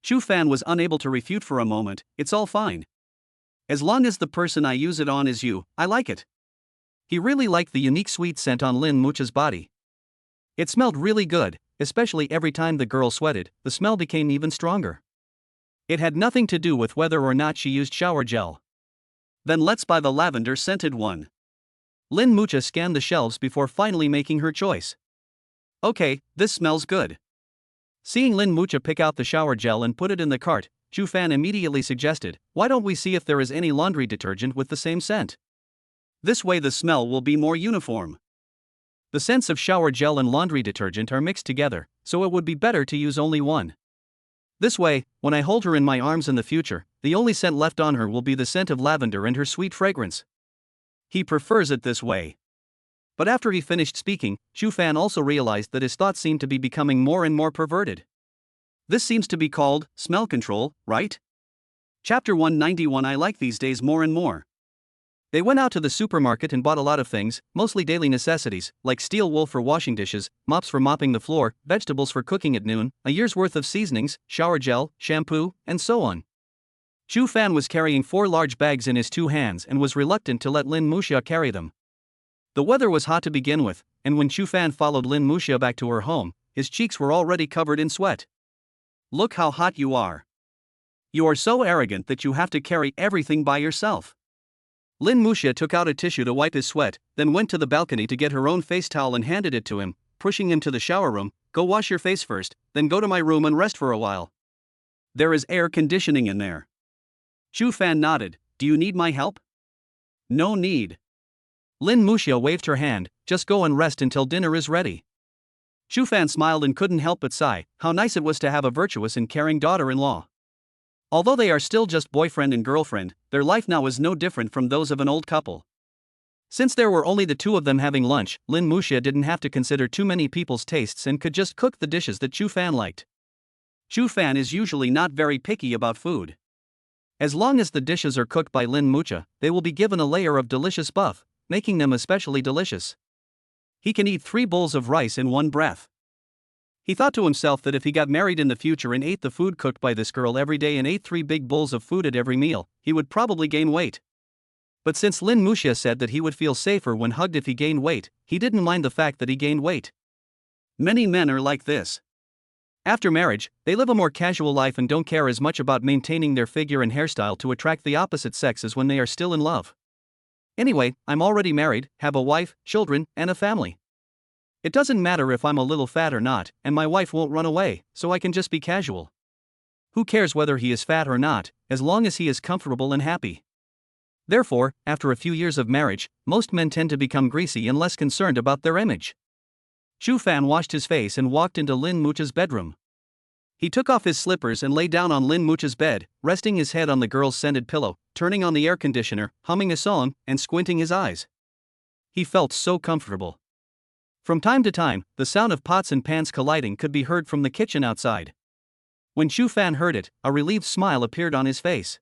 Fan was unable to refute for a moment. It's all fine. As long as the person I use it on is you, I like it. He really liked the unique sweet scent on Lin Mucha's body. It smelled really good, especially every time the girl sweated, the smell became even stronger. It had nothing to do with whether or not she used shower gel. Then let's buy the lavender-scented one. Lin Mucha scanned the shelves before finally making her choice. Okay, this smells good. Seeing Lin Mucha pick out the shower gel and put it in the cart, Fan immediately suggested, why don't we see if there is any laundry detergent with the same scent? This way the smell will be more uniform. The scents of shower gel and laundry detergent are mixed together, so it would be better to use only one. This way, when I hold her in my arms in the future, the only scent left on her will be the scent of lavender and her sweet fragrance. He prefers it this way. But after he finished speaking, Fan also realized that his thoughts seemed to be becoming more and more perverted. This seems to be called smell control, right? Chapter 191. I like these days more and more. They went out to the supermarket and bought a lot of things, mostly daily necessities, like steel wool for washing dishes, mops for mopping the floor, vegetables for cooking at noon, a year's worth of seasonings, shower gel, shampoo, and so on. Fan was carrying 4 large bags in his 2 hands and was reluctant to let Lin Mucha carry them. The weather was hot to begin with, and when Fan followed Lin Mucha back to her home, his cheeks were already covered in sweat. Look how hot you are. You are so arrogant that you have to carry everything by yourself. Lin Mucha took out a tissue to wipe his sweat, then went to the balcony to get her own face towel and handed it to him, pushing him to the shower room. Go wash your face first, then go to my room and rest for a while. There is air conditioning in there. Fan nodded. Do you need my help? No need. Lin Mucha waved her hand. Just go and rest until dinner is ready. Fan smiled and couldn't help but sigh. How nice it was to have a virtuous and caring daughter-in-law. Although they are still just boyfriend and girlfriend, their life now is no different from those of an old couple. Since there were only the 2 of them having lunch, Lin Mucha didn't have to consider too many people's tastes and could just cook the dishes that Fan liked. Fan is usually not very picky about food. As long as the dishes are cooked by Lin Mucha, they will be given a layer of delicious buff, making them especially delicious. He can eat 3 bowls of rice in one breath. He thought to himself that if he got married in the future and ate the food cooked by this girl every day and ate 3 big bowls of food at every meal, he would probably gain weight. But since Lin Mucha said that he would feel safer when hugged if he gained weight, he didn't mind the fact that he gained weight. Many men are like this. After marriage, they live a more casual life and don't care as much about maintaining their figure and hairstyle to attract the opposite sex as when they are still in love. Anyway, I'm already married, have a wife, children, and a family. It doesn't matter if I'm a little fat or not, and my wife won't run away, so I can just be casual. Who cares whether he is fat or not, as long as he is comfortable and happy? Therefore, after a few years of marriage, most men tend to become greasy and less concerned about their image. Fan washed his face and walked into Lin Mucha's bedroom. He took off his slippers and lay down on Lin Mucha's bed, resting his head on the girl's scented pillow, turning on the air conditioner, humming a song, and squinting his eyes. He felt so comfortable. From time to time, the sound of pots and pans colliding could be heard from the kitchen outside. When Fan heard it, a relieved smile appeared on his face.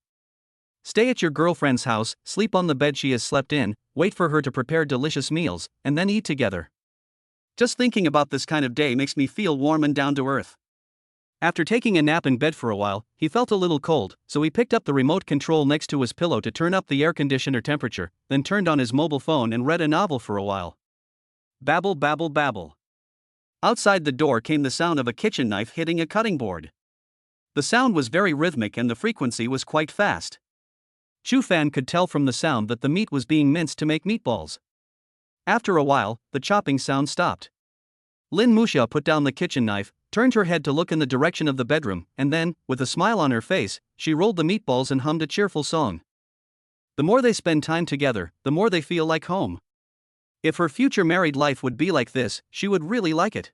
Stay at your girlfriend's house, sleep on the bed she has slept in, wait for her to prepare delicious meals, and then eat together. Just thinking about this kind of day makes me feel warm and down to earth. After taking a nap in bed for a while, he felt a little cold, so he picked up the remote control next to his pillow to turn up the air conditioner temperature, then turned on his mobile phone and read a novel for a while. Babble, babble, babble. Outside the door came the sound of a kitchen knife hitting a cutting board. The sound was very rhythmic and the frequency was quite fast. Fan could tell from the sound that the meat was being minced to make meatballs. After a while, the chopping sound stopped. Lin Musha put down the kitchen knife, turned her head to look in the direction of the bedroom, and then, with a smile on her face, she rolled the meatballs and hummed a cheerful song. The more they spend time together, the more they feel like home. If her future married life would be like this, she would really like it.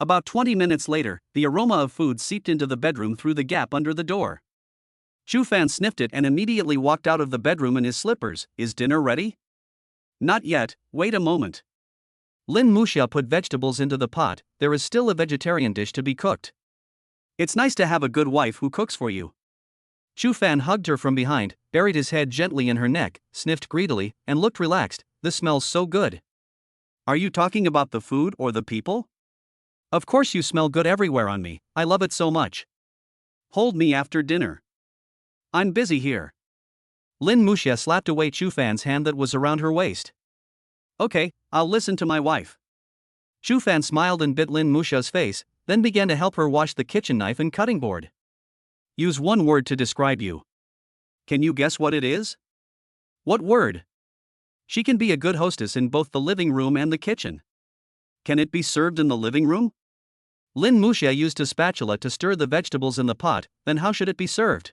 About 20 minutes later, the aroma of food seeped into the bedroom through the gap under the door. Chu Fan sniffed it and immediately walked out of the bedroom in his slippers. Is dinner ready? Not yet, wait a moment. Lin Musha put vegetables into the pot. There is still a vegetarian dish to be cooked. It's nice to have a good wife who cooks for you. Chu Fan hugged her from behind, buried his head gently in her neck, sniffed greedily, and looked relaxed. This smells so good. Are you talking about the food or the people? Of course you smell good everywhere on me, I love it so much. Hold me after dinner. I'm busy here. Lin Musha slapped away Chu Fan's hand that was around her waist. Okay, I'll listen to my wife. Chu Fan smiled and bit Lin Musha's face, then began to help her wash the kitchen knife and cutting board. Use one word to describe you. Can you guess what it is? What word? She can be a good hostess in both the living room and the kitchen. Can it be served in the living room? Lin Musha used a spatula to stir the vegetables in the pot, then how should it be served?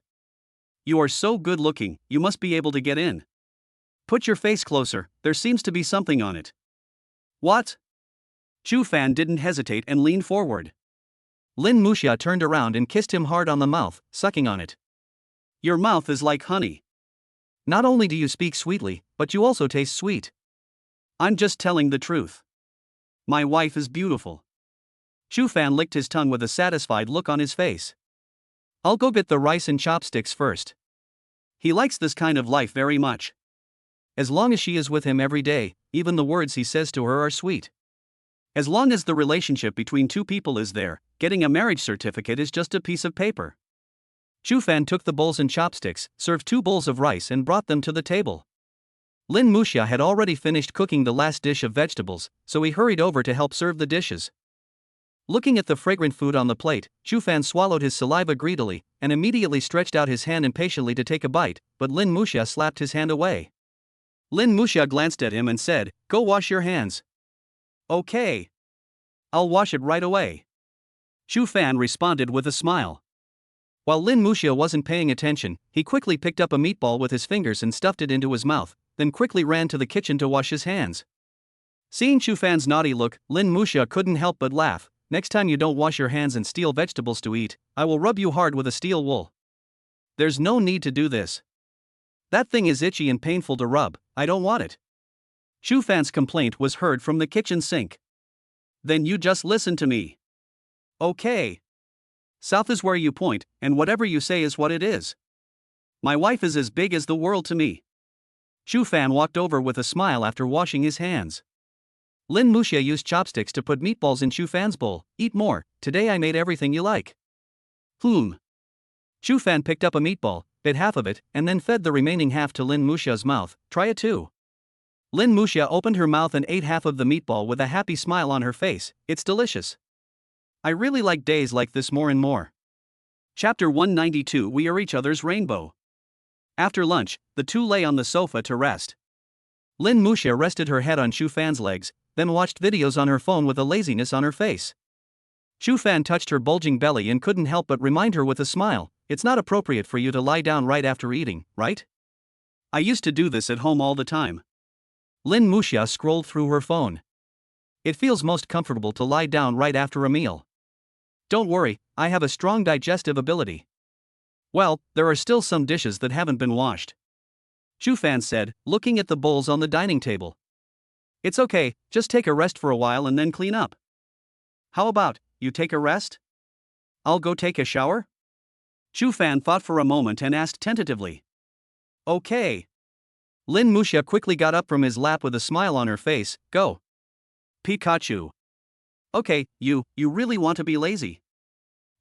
You are so good looking, you must be able to get in. Put your face closer, there seems to be something on it. What? Chu Fan didn't hesitate and leaned forward. Lin Musha turned around and kissed him hard on the mouth, sucking on it. Your mouth is like honey. Not only do you speak sweetly, but you also taste sweet. I'm just telling the truth. My wife is beautiful. Chu Fan licked his tongue with a satisfied look on his face. I'll go get the rice and chopsticks first. He likes this kind of life very much. As long as she is with him every day, even the words he says to her are sweet. As long as the relationship between two people is there, getting a marriage certificate is just a piece of paper. Chu Fan took the bowls and chopsticks, served 2 bowls of rice and brought them to the table. Lin Musha had already finished cooking the last dish of vegetables, so he hurried over to help serve the dishes. Looking at the fragrant food on the plate, Chu Fan swallowed his saliva greedily, and immediately stretched out his hand impatiently to take a bite, but Lin Musha slapped his hand away. Lin Musha glanced at him and said, "Go wash your hands." Okay. I'll wash it right away. Chu Fan responded with a smile. While Lin Musha wasn't paying attention, he quickly picked up a meatball with his fingers and stuffed it into his mouth, then quickly ran to the kitchen to wash his hands. Seeing Chu Fan's naughty look, Lin Musha couldn't help but laugh. Next time you don't wash your hands and steal vegetables to eat, I will rub you hard with a steel wool. There's no need to do this. That thing is itchy and painful to rub, I don't want it. Chu Fan's complaint was heard from the kitchen sink. Then you just listen to me. Okay. South is where you point, and whatever you say is what it is. My wife is as big as the world to me. Chu Fan walked over with a smile after washing his hands. Lin Musha used chopsticks to put meatballs in Chu Fan's bowl. Eat more, today I made everything you like. Chu Fan picked up a meatball, bit half of it, and then fed the remaining half to Lin Musha's mouth. Try it too. Lin Musha opened her mouth and ate half of the meatball with a happy smile on her face. It's delicious. I really like days like this more and more. Chapter 192. We are each other's rainbow. After lunch, the two lay on the sofa to rest. Lin Musha rested her head on Chu Fan's legs, then watched videos on her phone with a laziness on her face. Chu Fan touched her bulging belly and couldn't help but remind her with a smile, it's not appropriate for you to lie down right after eating, right? I used to do this at home all the time. Lin Musha scrolled through her phone. It feels most comfortable to lie down right after a meal. Don't worry, I have a strong digestive ability. Well, there are still some dishes that haven't been washed. Chu Fan said, looking at the bowls on the dining table. It's okay, just take a rest for a while and then clean up. How about, you take a rest? I'll go take a shower? Chu Fan thought for a moment and asked tentatively. Okay. Lin Musha quickly got up from his lap with a smile on her face. Go. Pikachu. Okay, you really want to be lazy.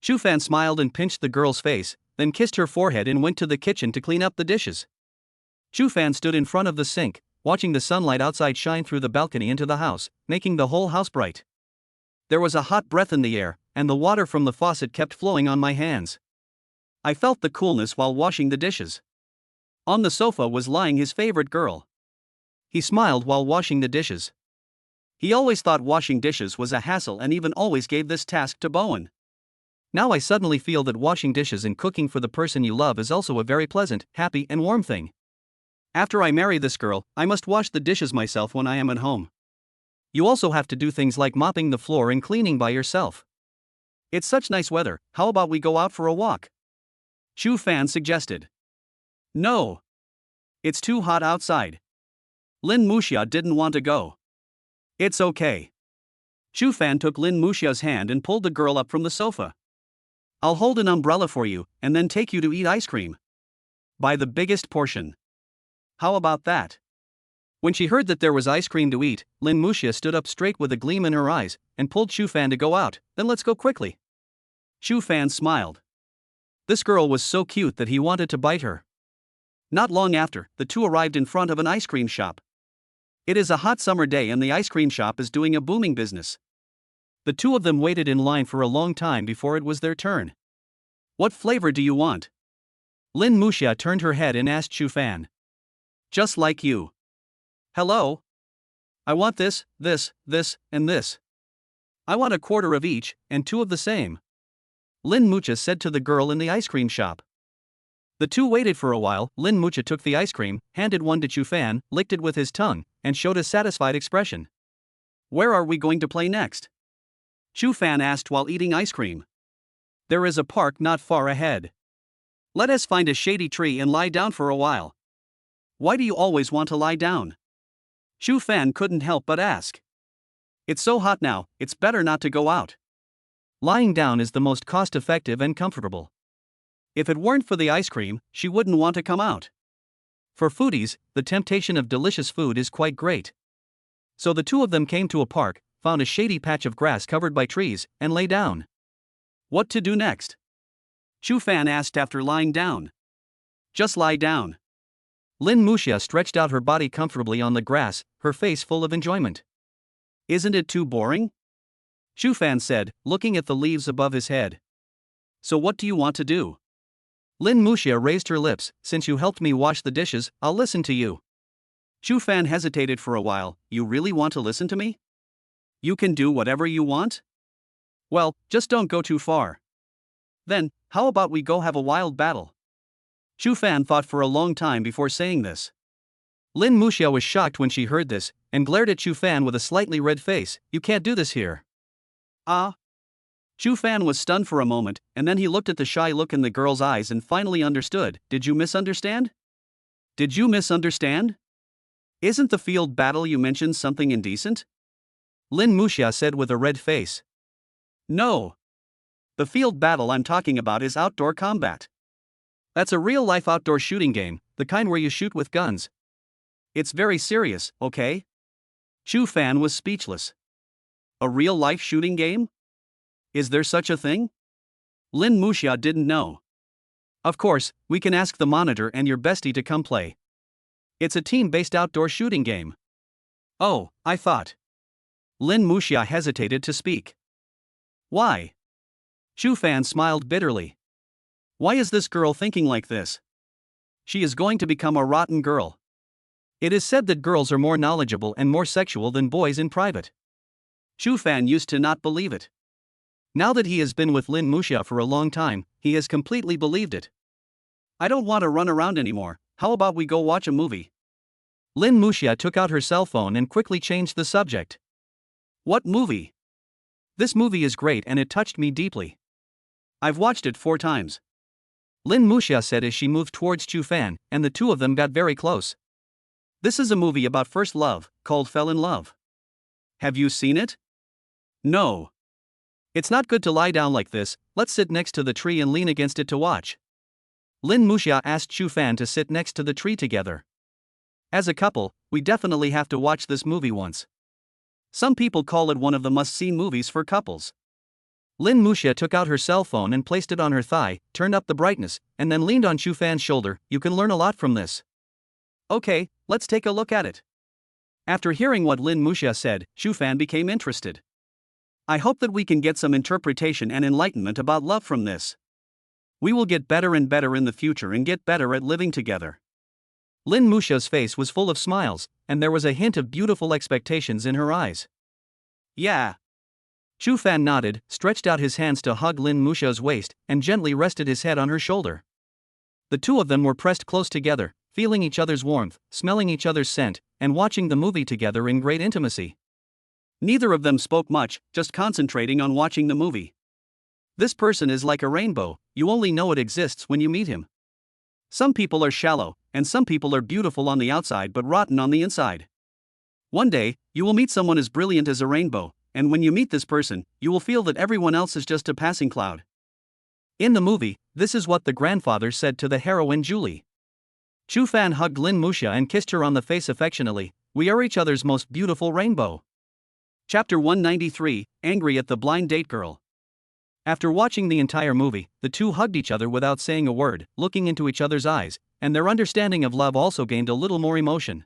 Chu Fan smiled and pinched the girl's face, then kissed her forehead and went to the kitchen to clean up the dishes. Chu Fan stood in front of the sink, watching the sunlight outside shine through the balcony into the house, making the whole house bright. There was a hot breath in the air, and the water from the faucet kept flowing on my hands. I felt the coolness while washing the dishes. On the sofa was lying his favorite girl. He smiled while washing the dishes. He always thought washing dishes was a hassle and even always gave this task to Bowen. Now I suddenly feel that washing dishes and cooking for the person you love is also a very pleasant, happy, and warm thing. After I marry this girl, I must wash the dishes myself when I am at home. You also have to do things like mopping the floor and cleaning by yourself. It's such nice weather, how about we go out for a walk? Shu Fan suggested. No. It's too hot outside. Lin Muxia didn't want to go. It's okay. Shu Fan took Lin Muxia's hand and pulled the girl up from the sofa. I'll hold an umbrella for you, and then take you to eat ice cream. Buy the biggest portion. How about that? When she heard that there was ice cream to eat, Lin Muxia stood up straight with a gleam in her eyes, and pulled Shu Fan to go out. Then let's go quickly. Shu Fan smiled. This girl was so cute that he wanted to bite her. Not long after, the two arrived in front of an ice cream shop. It is a hot summer day and the ice cream shop is doing a booming business. The two of them waited in line for a long time before it was their turn. What flavor do you want? Lin Muxia turned her head and asked Shu Fan. Just like you. Hello? I want this, and this. I want a quarter of each, and two of the same. Lin Muxia said to the girl in the ice cream shop. The two waited for a while. Lin Muxia took the ice cream, handed one to Shu Fan, licked it with his tongue, and showed a satisfied expression. Where are we going to play next? Shu Fan asked while eating ice cream. There is a park not far ahead. Let us find a shady tree and lie down for a while. Why do you always want to lie down? Shu Fan couldn't help but ask. It's so hot now, it's better not to go out. Lying down is the most cost-effective and comfortable. If it weren't for the ice cream, she wouldn't want to come out. For foodies, the temptation of delicious food is quite great. So the two of them came to a park, found a shady patch of grass covered by trees, and lay down. What to do next? Shu Fan asked after lying down. Just lie down. Lin Muxia stretched out her body comfortably on the grass, her face full of enjoyment. Isn't it too boring? Shu Fan said, looking at the leaves above his head. So what do you want to do? Lin Muxia raised her lips. Since you helped me wash the dishes, I'll listen to you. Shu Fan hesitated for a while. You really want to listen to me? You can do whatever you want? Well, just don't go too far. Then, how about we go have a wild battle? Shu Fan thought for a long time before saying this. Lin Muxia was shocked when she heard this, and glared at Shu Fan with a slightly red face. You can't do this here. Ah? Shu Fan was stunned for a moment, and then he looked at the shy look in the girl's eyes and finally understood. Did you misunderstand? Did you misunderstand? Isn't the field battle you mentioned something indecent? Lin Muxia said with a red face. No. The field battle I'm talking about is outdoor combat. That's a real-life outdoor shooting game, the kind where you shoot with guns. It's very serious, okay? Shu Fan was speechless. A real-life shooting game? Is there such a thing? Lin Muxia didn't know. Of course, we can ask the monitor and your bestie to come play. It's a team-based outdoor shooting game. Oh, I thought. Lin Muxia hesitated to speak. Why? Shu Fan smiled bitterly. Why is this girl thinking like this? She is going to become a rotten girl. It is said that girls are more knowledgeable and more sexual than boys in private. Shu Fan used to not believe it. Now that he has been with Lin Muxia for a long time, he has completely believed it. I don't want to run around anymore. How about we go watch a movie? Lin Muxia took out her cell phone and quickly changed the subject. What movie? This movie is great and it touched me deeply. I've watched it 4 times. Lin Muxia said as she moved towards Shu Fan, and the two of them got very close. This is a movie about first love, called Fell in Love. Have you seen it? No. It's not good to lie down like this. Let's sit next to the tree and lean against it to watch. Lin Muxia asked Shu Fan to sit next to the tree together. As a couple, we definitely have to watch this movie once. Some people call it one of the must-see movies for couples. Lin Muxia took out her cell phone and placed it on her thigh, turned up the brightness, and then leaned on Shu Fan's shoulder. You can learn a lot from this. Okay, let's take a look at it. After hearing what Lin Muxia said, Shu Fan became interested. I hope that we can get some interpretation and enlightenment about love from this. We will get better and better in the future and get better at living together. Lin Muxia's face was full of smiles, and there was a hint of beautiful expectations in her eyes. Yeah. Chu Fan nodded, stretched out his hands to hug Lin Musha's waist, and gently rested his head on her shoulder. The two of them were pressed close together, feeling each other's warmth, smelling each other's scent, and watching the movie together in great intimacy. Neither of them spoke much, just concentrating on watching the movie. This person is like a rainbow, you only know it exists when you meet him. Some people are shallow, and some people are beautiful on the outside but rotten on the inside. One day, you will meet someone as brilliant as a rainbow, and when you meet this person, you will feel that everyone else is just a passing cloud. In the movie, this is what the grandfather said to the heroine Julie. Chu Fan hugged Lin Musha and kissed her on the face affectionately. We are each other's most beautiful rainbow. Chapter 193, Angry at the Blind Date Girl. After watching the entire movie, the two hugged each other without saying a word, looking into each other's eyes, and their understanding of love also gained a little more emotion.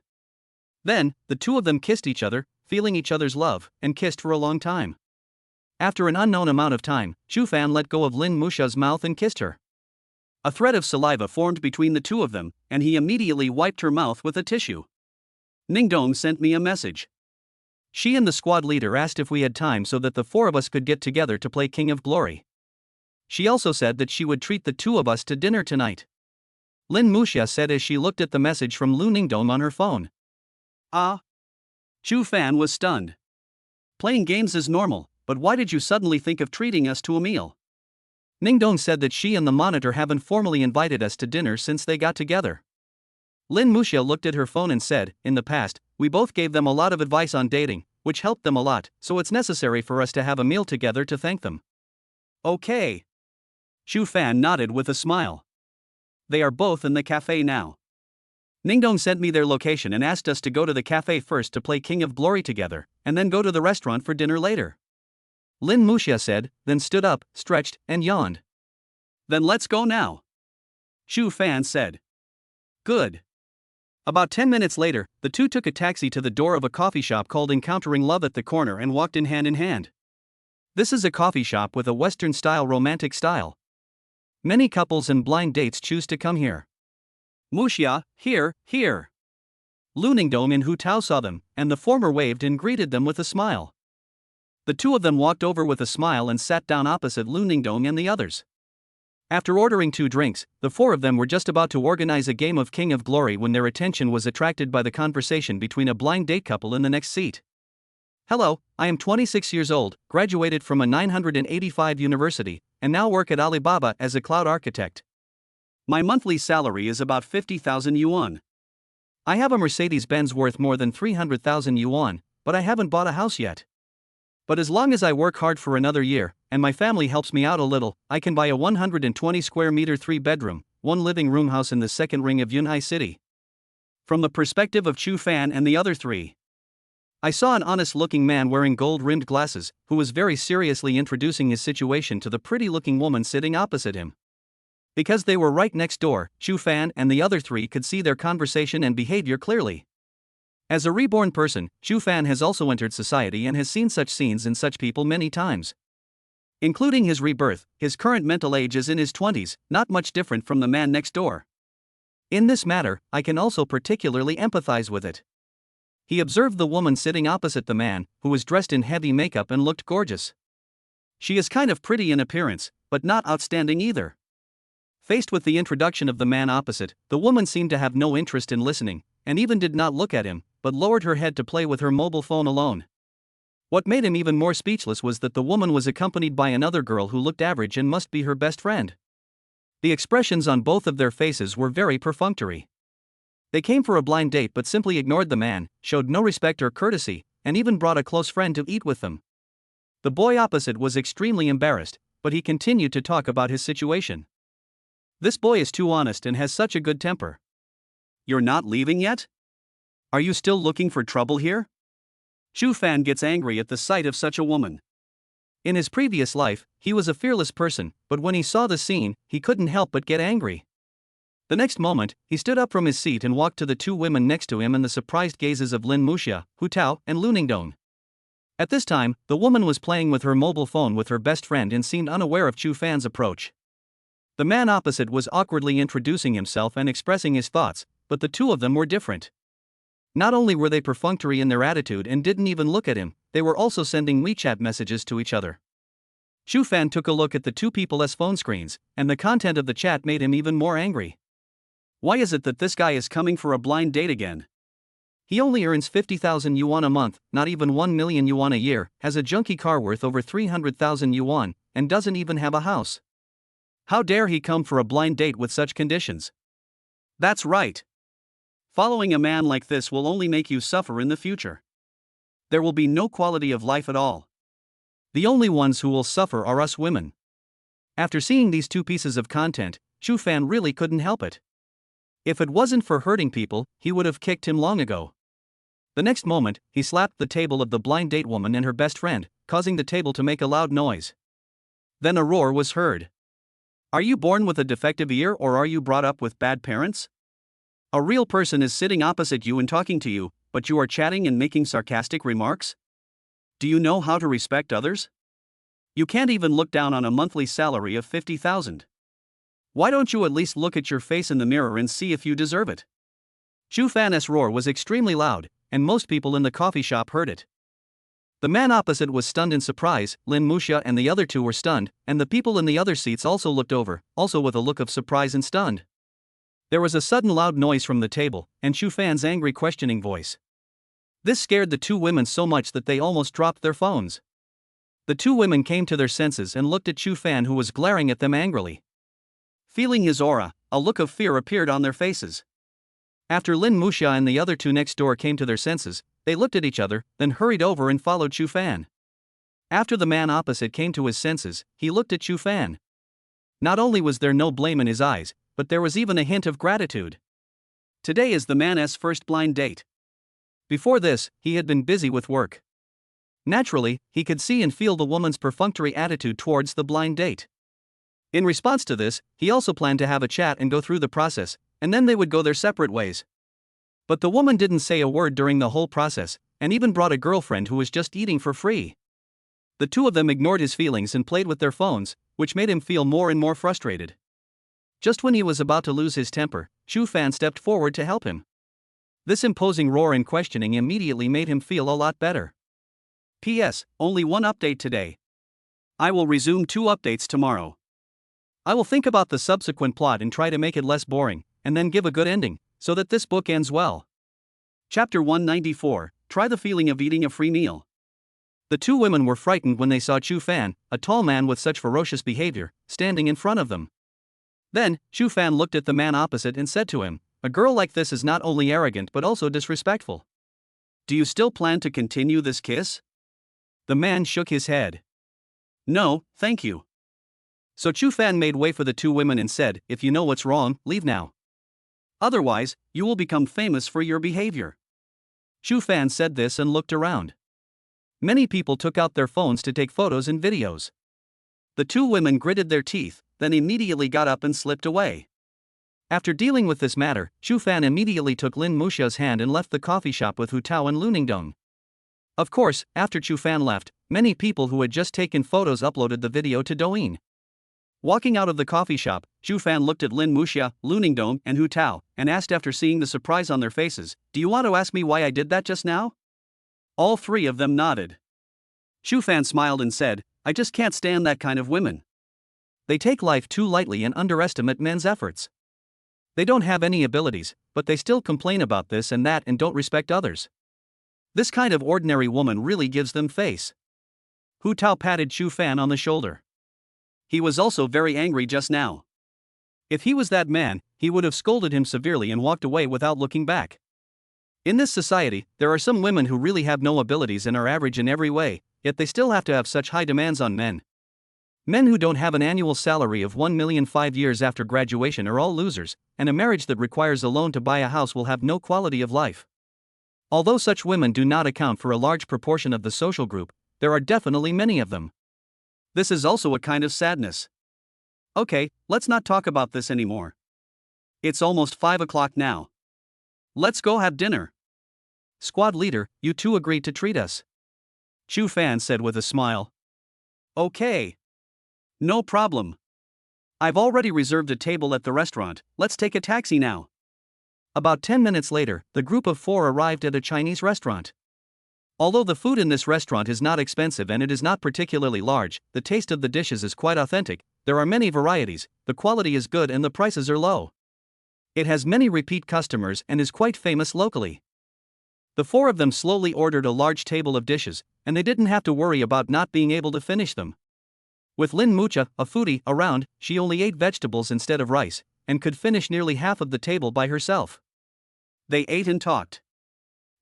Then, the two of them kissed each other, feeling each other's love, and kissed for a long time. After an unknown amount of time, Chu Fan let go of Lin Musha's mouth and kissed her. A thread of saliva formed between the two of them, and he immediately wiped her mouth with a tissue. Ningdong sent me a message. She and the squad leader asked if we had time so that the four of us could get together to play King of Glory. She also said that she would treat the two of us to dinner tonight. Lin Musha said as she looked at the message from Lu Ningdong on her phone. Ah. Chu Fan was stunned. Playing games is normal, but why did you suddenly think of treating us to a meal? Ningdong said that she and the monitor haven't formally invited us to dinner since they got together. Lin Musha looked at her phone and said, in the past, we both gave them a lot of advice on dating, which helped them a lot, so it's necessary for us to have a meal together to thank them. Okay. Chu Fan nodded with a smile. They are both in the cafe now. Ningdong sent me their location and asked us to go to the cafe first to play King of Glory together, and then go to the restaurant for dinner later. Lin Musha said, then stood up, stretched, and yawned. Then let's go now. Chu Fan said. Good. About 10 minutes later, the two took a taxi to the door of a coffee shop called Encountering Love at the corner and walked in hand in hand. This is a coffee shop with a Western-style romantic style. Many couples and blind dates choose to come here. Musha, here. Lu Ningdong and Hu Tao saw them, and the former waved and greeted them with a smile. The two of them walked over with a smile and sat down opposite Lu Ningdong and the others. After ordering 2 drinks, the four of them were just about to organize a game of King of Glory when their attention was attracted by the conversation between a blind date couple in the next seat. Hello, I am 26 years old, graduated from a 985 university, and now work at Alibaba as a cloud architect. My monthly salary is about 50,000 yuan. I have a Mercedes-Benz worth more than 300,000 yuan, but I haven't bought a house yet. But as long as I work hard for another year, and my family helps me out a little, I can buy a 120 square meter 3-bedroom, 1 living room house in the second ring of Yunhai City. From the perspective of Chu Fan and the other 3. I saw an honest-looking man wearing gold-rimmed glasses, who was very seriously introducing his situation to the pretty-looking woman sitting opposite him. Because they were right next door, Chu Fan and the other 3 could see their conversation and behavior clearly. As a reborn person, Chu Fan has also entered society and has seen such scenes and such people many times. Including his rebirth, his current mental age is in his 20s, not much different from the man next door. In this matter, I can also particularly empathize with it. He observed the woman sitting opposite the man, who was dressed in heavy makeup and looked gorgeous. She is kind of pretty in appearance, but not outstanding either. Faced with the introduction of the man opposite, the woman seemed to have no interest in listening, and even did not look at him, but lowered her head to play with her mobile phone alone. What made him even more speechless was that the woman was accompanied by another girl who looked average and must be her best friend. The expressions on both of their faces were very perfunctory. They came for a blind date but simply ignored the man, showed no respect or courtesy, and even brought a close friend to eat with them. The boy opposite was extremely embarrassed, but he continued to talk about his situation. This boy is too honest and has such a good temper. You're not leaving yet? Are you still looking for trouble here? Chu Fan gets angry at the sight of such a woman. In his previous life, he was a fearless person, but when he saw the scene, he couldn't help but get angry. The next moment, he stood up from his seat and walked to the 2 women next to him and the surprised gazes of Lin Musha, Hu Tao, and Lu Ningdong. At this time, the woman was playing with her mobile phone with her best friend and seemed unaware of Chu Fan's approach. The man opposite was awkwardly introducing himself and expressing his thoughts, but the two of them were different. Not only were they perfunctory in their attitude and didn't even look at him, they were also sending WeChat messages to each other. Shu Fan took a look at the two people's phone screens, and the content of the chat made him even more angry. Why is it that this guy is coming for a blind date again? He only earns 50,000 yuan a month, not even 1 million yuan a year, has a junky car worth over 300,000 yuan, and doesn't even have a house. How dare he come for a blind date with such conditions? That's right. Following a man like this will only make you suffer in the future. There will be no quality of life at all. The only ones who will suffer are us women. After seeing these two pieces of content, Shu Fan really couldn't help it. If it wasn't for hurting people, he would have kicked him long ago. The next moment, he slapped the table of the blind date woman and her best friend, causing the table to make a loud noise. Then a roar was heard. Are you born with a defective ear, or are you brought up with bad parents? A real person is sitting opposite you and talking to you, but you are chatting and making sarcastic remarks? Do you know how to respect others? You can't even look down on a monthly salary of 50,000. Why don't you at least look at your face in the mirror and see if you deserve it? Shu Fan's roar was extremely loud, and most people in the coffee shop heard it. The man opposite was stunned in surprise, Lin Muxia and the other two were stunned, and the people in the other seats also looked over, also with a look of surprise and stunned. There was a sudden loud noise from the table, and Shu Fan's angry questioning voice. This scared the two women so much that they almost dropped their phones. The two women came to their senses and looked at Shu Fan, who was glaring at them angrily. Feeling his aura, a look of fear appeared on their faces. After Lin Muxia and the other two next door came to their senses, they looked at each other, then hurried over and followed Shu Fan. After the man opposite came to his senses, he looked at Shu Fan. Not only was there no blame in his eyes, but there was even a hint of gratitude. Today is the man's first blind date. Before this, he had been busy with work. Naturally, he could see and feel the woman's perfunctory attitude towards the blind date. In response to this, he also planned to have a chat and go through the process, and then they would go their separate ways. But the woman didn't say a word during the whole process, and even brought a girlfriend who was just eating for free. The two of them ignored his feelings and played with their phones, which made him feel more and more frustrated. Just when he was about to lose his temper, Shu Fan stepped forward to help him. This imposing roar and questioning immediately made him feel a lot better. P.S. Only one update today. I will resume 2 updates tomorrow. I will think about the subsequent plot and try to make it less boring, and then give a good ending, so that this book ends well. Chapter 194, Try the feeling of eating a free meal. The two women were frightened when they saw Shu Fan, a tall man with such ferocious behavior, standing in front of them. Then, Shu Fan looked at the man opposite and said to him, a girl like this is not only arrogant but also disrespectful. Do you still plan to continue this kiss? The man shook his head. No, thank you. So Shu Fan made way for the two women and said, if you know what's wrong, leave now. Otherwise, you will become famous for your behavior. Shu Fan said this and looked around. Many people took out their phones to take photos and videos. The two women gritted their teeth, then immediately got up and slipped away. After dealing with this matter, Shu Fan immediately took Lin Muxia's hand and left the coffee shop with Hu Tao and Lu Ningdong. Of course, after Shu Fan left, many people who had just taken photos uploaded the video to Douyin. Walking out of the coffee shop, Shu Fan looked at Lin Muxia, Lu Ningdong, and Hu Tao, and asked after seeing the surprise on their faces, do you want to ask me why I did that just now? All 3 of them nodded. Shu Fan smiled and said, I just can't stand that kind of women. They take life too lightly and underestimate men's efforts. They don't have any abilities, but they still complain about this and that and don't respect others. This kind of ordinary woman really gives them face. Hu Tao patted Shu Fan on the shoulder. He was also very angry just now. If he was that man, he would have scolded him severely and walked away without looking back. In this society, there are some women who really have no abilities and are average in every way, yet they still have to have such high demands on men. Men who don't have an annual salary of 1 million 5 years after graduation are all losers, and a marriage that requires a loan to buy a house will have no quality of life. Although such women do not account for a large proportion of the social group, there are definitely many of them. This is also a kind of sadness. Okay, let's not talk about this anymore. It's almost 5 o'clock now. Let's go have dinner. Squad leader, you two agreed to treat us. Shu Fan said with a smile. Okay. No problem. I've already reserved a table at the restaurant, let's take a taxi now. About 10 minutes later, the group of four arrived at a Chinese restaurant. Although the food in this restaurant is not expensive and it is not particularly large, the taste of the dishes is quite authentic. There are many varieties, the quality is good and the prices are low. It has many repeat customers and is quite famous locally. The four of them slowly ordered a large table of dishes, and they didn't have to worry about not being able to finish them. With Lin Mucha, a foodie, around, she only ate vegetables instead of rice, and could finish nearly half of the table by herself. They ate and talked.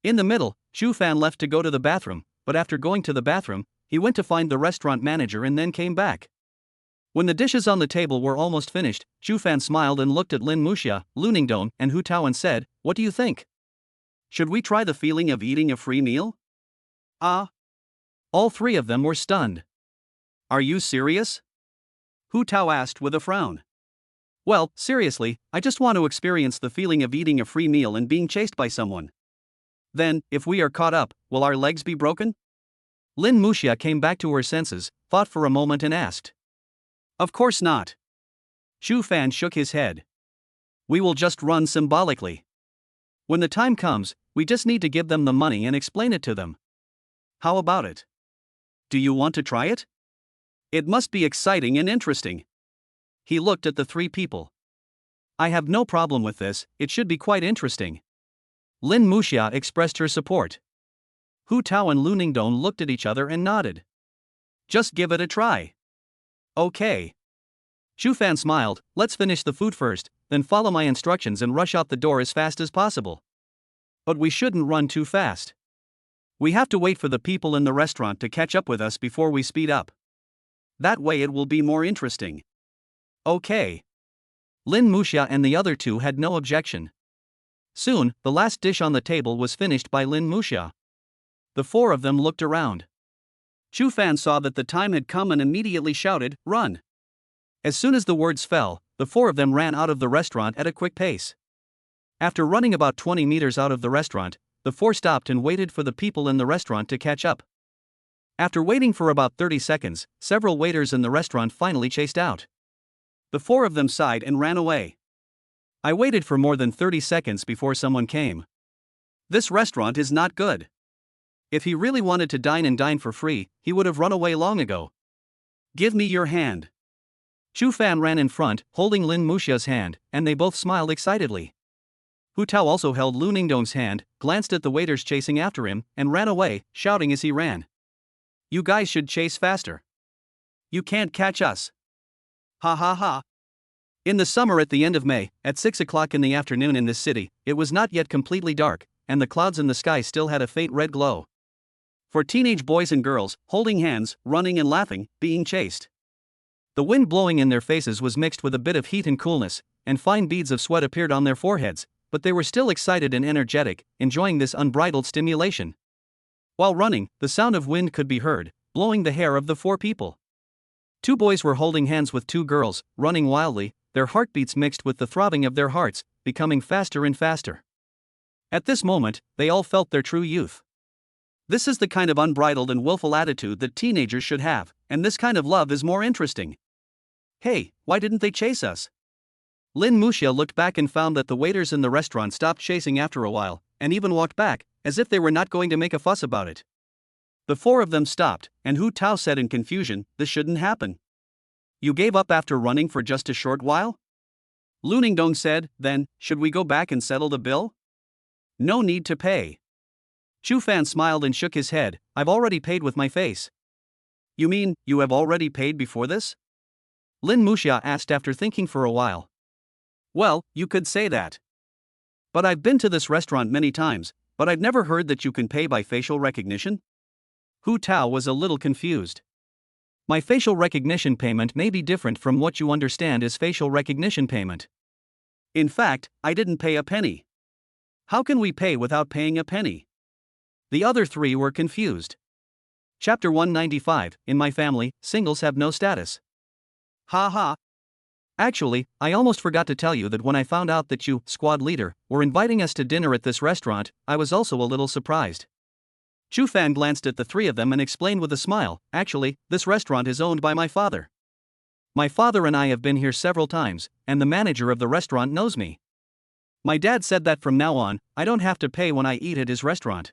In the middle, Xu Fan left to go to the bathroom, but after going to the bathroom, he went to find the restaurant manager and then came back. When the dishes on the table were almost finished, Xu Fan smiled and looked at Lin Muxia, Lu Ningdong, and Hu Tao and said, "What do you think? Should we try the feeling of eating a free meal?" Ah! All three of them were stunned. "Are you serious?" Hu Tao asked with a frown. "Well, seriously, I just want to experience the feeling of eating a free meal and being chased by someone. Then, if we are caught up, will our legs be broken?" Lin Muxia came back to her senses, thought for a moment and asked. "Of course not." Xu Fan shook his head. "We will just run symbolically. When the time comes, we just need to give them the money and explain it to them. How about it? Do you want to try it? It must be exciting and interesting." He looked at the three people. "I have no problem with this, it should be quite interesting." Lin Muxia expressed her support. Hu Tao and Lu Ningdong looked at each other and nodded. "Just give it a try." "Okay." Xu Fan smiled, "Let's finish the food first, then follow my instructions and rush out the door as fast as possible. But we shouldn't run too fast. We have to wait for the people in the restaurant to catch up with us before we speed up. That way it will be more interesting." "Okay." Lin Muxia and the other two had no objection. Soon, the last dish on the table was finished by Lin Muxia. The four of them looked around. Xu Fan saw that the time had come and immediately shouted, "Run!" As soon as the words fell, the four of them ran out of the restaurant at a quick pace. After running about 20 meters out of the restaurant, the four stopped and waited for the people in the restaurant to catch up. After waiting for about 30 seconds, several waiters in the restaurant finally chased out. The four of them sighed and ran away. "I waited for more than 30 seconds before someone came. This restaurant is not good. If he really wanted to dine and dine for free, he would have run away long ago. Give me your hand." Xu Fan ran in front, holding Lin Muxia's hand, and they both smiled excitedly. Hu Tao also held Lu Ningdong's hand, glanced at the waiters chasing after him, and ran away, shouting as he ran. "You guys should chase faster. You can't catch us. Ha ha ha." In the summer at the end of May, at 6 o'clock in the afternoon in this city, it was not yet completely dark, and the clouds in the sky still had a faint red glow. For teenage boys and girls, holding hands, running and laughing, being chased. The wind blowing in their faces was mixed with a bit of heat and coolness, and fine beads of sweat appeared on their foreheads, but they were still excited and energetic, enjoying this unbridled stimulation. While running, the sound of wind could be heard, blowing the hair of the four people. Two boys were holding hands with two girls, running wildly, their heartbeats mixed with the throbbing of their hearts, becoming faster and faster. At this moment, they all felt their true youth. This is the kind of unbridled and willful attitude that teenagers should have, and this kind of love is more interesting. Hey, why didn't they chase us? Lin Muxia looked back and found that the waiters in the restaurant stopped chasing after a while, and even walked back, as if they were not going to make a fuss about it. The four of them stopped, and Hu Tao said in confusion, "This shouldn't happen. You gave up after running for just a short while?" Lu Ningdong said, "Then, should we go back and settle the bill?" "No need to pay." Xu Fan smiled and shook his head, "I've already paid with my face." "You mean, you have already paid before this?" Lin Muxia asked after thinking for a while. "Well, you could say that. But I've been to this restaurant many times, but I've never heard that you can pay by facial recognition." Hu Tao was a little confused. "My facial recognition payment may be different from what you understand as facial recognition payment. In fact, I didn't pay a penny. How can we pay without paying a penny?" The other three were confused. Chapter 195, In My Family, Singles Have No Status. Ha ha. Actually, I almost forgot to tell you that when I found out that you, squad leader, were inviting us to dinner at this restaurant, I was also a little surprised. Xu Fan glanced at the three of them and explained with a smile, "Actually, this restaurant is owned by my father. My father and I have been here several times, and the manager of the restaurant knows me. My dad said that from now on, I don't have to pay when I eat at his restaurant.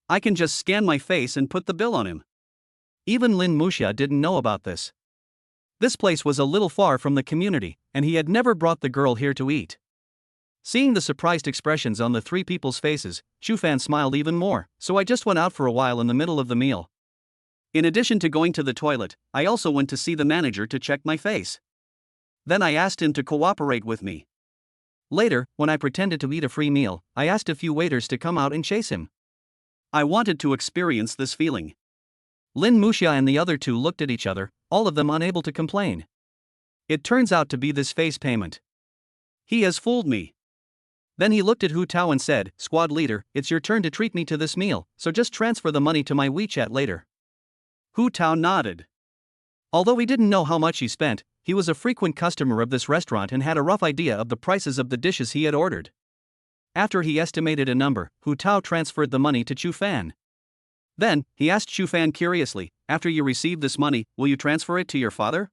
I can just scan my face and put the bill on him. Even Lin Muxia didn't know about this. This place was a little far from the community, and he had never brought the girl here to eat. Seeing the surprised expressions on the three people's faces, Shufan smiled even more, so I just went out for a while in the middle of the meal. In addition to going to the toilet, I also went to see the manager to check my face. Then I asked him to cooperate with me. Later, when I pretended to eat a free meal, I asked a few waiters to come out and chase him. I wanted to experience this feeling. Lin Muxia and the other two looked at each other, all of them unable to complain. It turns out to be this face payment. He has fooled me. Then he looked at Hu Tao and said, "Squad leader, it's your turn to treat me to this meal, so just transfer the money to my WeChat later." Hu Tao nodded. Although he didn't know how much he spent, he was a frequent customer of this restaurant and had a rough idea of the prices of the dishes he had ordered. After he estimated a number, Hu Tao transferred the money to Chu Fan. Then, he asked Chu Fan curiously, "After you receive this money, will you transfer it to your father?"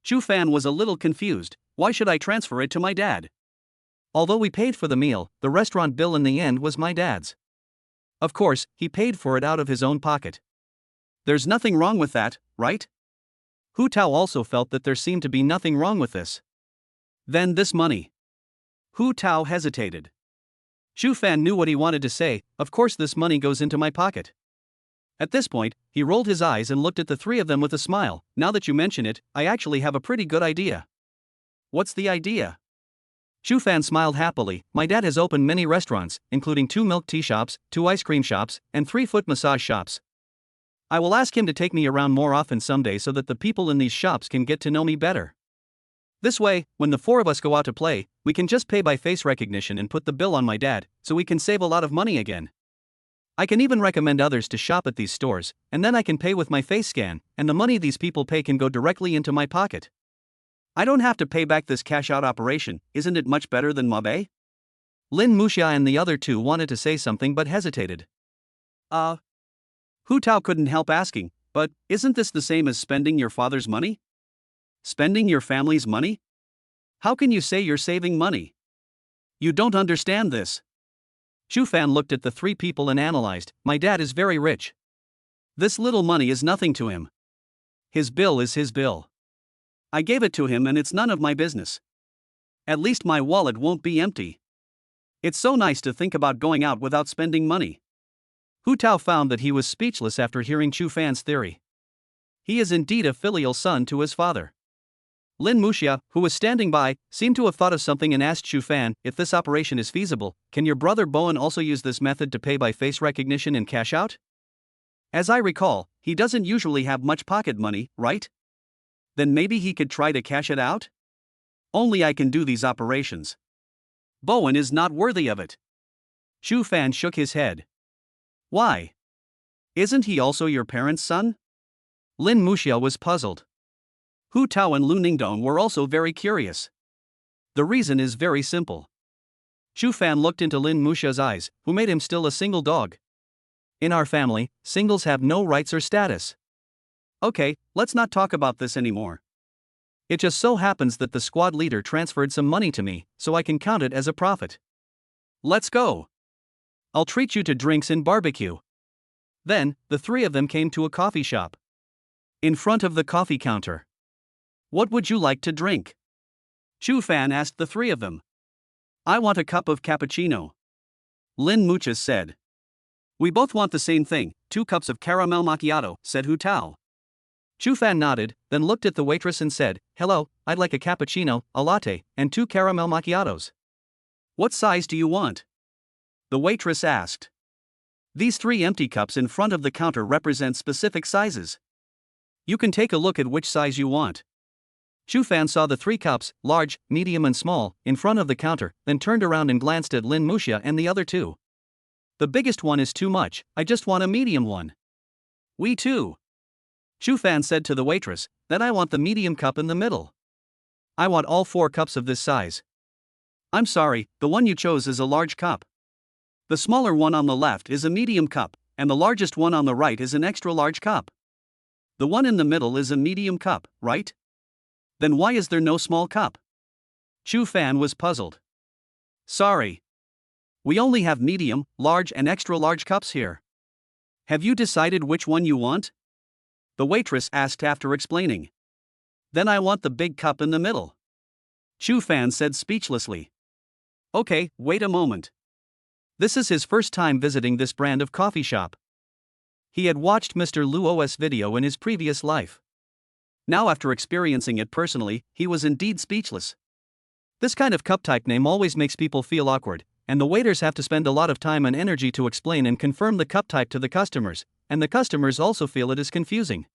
Chu Fan was a little confused. Why should I transfer it to my dad? Although we paid for the meal, the restaurant bill in the end was my dad's. Of course, he paid for it out of his own pocket. There's nothing wrong with that, right? Hu Tao also felt that there seemed to be nothing wrong with this. Then this money. Hu Tao hesitated. Chu Fan knew what he wanted to say, "Of course this money goes into my pocket." At this point, he rolled his eyes and looked at the three of them with a smile. "Now that you mention it, I actually have a pretty good idea." "What's the idea?" Chu Fan smiled happily. "My dad has opened many restaurants, including 2 milk tea shops, 2 ice cream shops, and 3 foot massage shops. I will ask him to take me around more often someday so that the people in these shops can get to know me better. This way, when the four of us go out to play, we can just pay by face recognition and put the bill on my dad, so we can save a lot of money again. I can even recommend others to shop at these stores, and then I can pay with my face scan, and the money these people pay can go directly into my pocket. I don't have to pay back this cash-out operation. Isn't it much better than Mabe?" Lin Muxia and the other two wanted to say something but hesitated. Hu Tao couldn't help asking, "But isn't this the same as spending your father's money? Spending your family's money? How can you say you're saving money? You don't understand this." Chu Fan looked at the three people and analyzed. "My dad is very rich. This little money is nothing to him. His bill is his bill. I gave it to him and it's none of my business. At least my wallet won't be empty. It's so nice to think about going out without spending money." Hu Tao found that he was speechless after hearing Chu Fan's theory. He is indeed a filial son to his father. Lin Muxia, who was standing by, seemed to have thought of something and asked Chu Fan, "If this operation is feasible, can your brother Bowen also use this method to pay by face recognition and cash out? As I recall, he doesn't usually have much pocket money, right? Then maybe he could try to cash it out? Only I can do these operations. Bowen is not worthy of it." Chu Fan shook his head. "Why? Isn't he also your parents' son?" Lin Muxia was puzzled. Hu Tao and Lu Ningdong were also very curious. The reason is very simple. Chu Fan looked into Lin Muxia's eyes, who made him still a single dog. "In our family, singles have no rights or status. Okay, let's not talk about this anymore. It just so happens that the squad leader transferred some money to me, so I can count it as a profit. Let's go. I'll treat you to drinks and barbecue." Then, the three of them came to a coffee shop. In front of the coffee counter. "What would you like to drink?" Chu Fan asked the three of them. "I want a cup of cappuccino." Lin Muxia said. "We both want the same thing, 2 cups of caramel macchiato," said Hu Tao. Chu Fan nodded, then looked at the waitress and said, "Hello, I'd like a cappuccino, a latte, and 2 caramel macchiatos." "What size do you want?" the waitress asked. These 3 empty cups in front of the counter represent specific sizes. You can take a look at which size you want. Chu Fan saw the 3 cups, large, medium and small, in front of the counter, then turned around and glanced at Lin Muxia and the other two. "The biggest one is too much, I just want a medium one." "We too." Chu Fan said to the waitress, "Then I want the medium cup in the middle. I want all 4 cups of this size." "I'm sorry, the one you chose is a large cup. The smaller one on the left is a medium cup, and the largest one on the right is an extra large cup. The one in the middle is a medium cup, right? Then why is there no small cup?" Chu Fan was puzzled. Sorry. We only have medium, large, and extra large cups here. Have you decided which one you want? The waitress asked after explaining. Then I want the big cup in the middle. Chu Fan said speechlessly. Okay, wait a moment. This is his first time visiting this brand of coffee shop. He had watched Mr. Luo's video in his previous life. Now, after experiencing it personally, he was indeed speechless. This kind of cup type name always makes people feel awkward, and the waiters have to spend a lot of time and energy to explain and confirm the cup type to the customers, and the customers also feel it is confusing.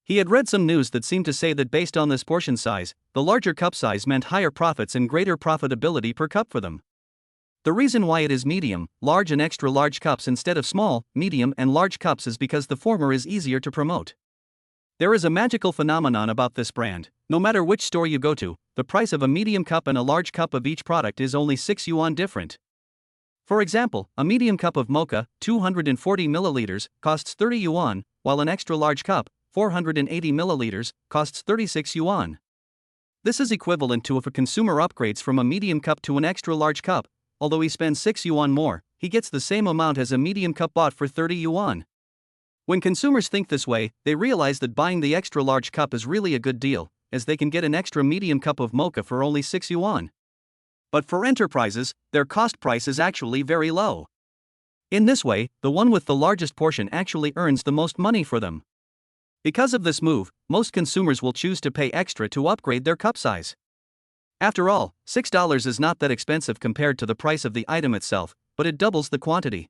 He had read some news that seemed to say that based on this portion size, the larger cup size meant higher profits and greater profitability per cup for them. The reason why it is medium, large, and extra large cups instead of small, medium, and large cups is because the former is easier to promote. There is a magical phenomenon about this brand. No matter which store you go to, the price of a medium cup and a large cup of each product is only 6 yuan different. For example, a medium cup of mocha, 240 milliliters, costs 30 yuan, while an extra large cup, 480 milliliters, costs 36 yuan. This is equivalent to if a consumer upgrades from a medium cup to an extra large cup. Although he spends 6 yuan more, he gets the same amount as a medium cup bought for 30 yuan. When consumers think this way, they realize that buying the extra large cup is really a good deal, as they can get an extra medium cup of mocha for only 6 yuan. But for enterprises, their cost price is actually very low. In this way, the one with the largest portion actually earns the most money for them. Because of this move, most consumers will choose to pay extra to upgrade their cup size. After all, $6 is not that expensive compared to the price of the item itself, but it doubles the quantity.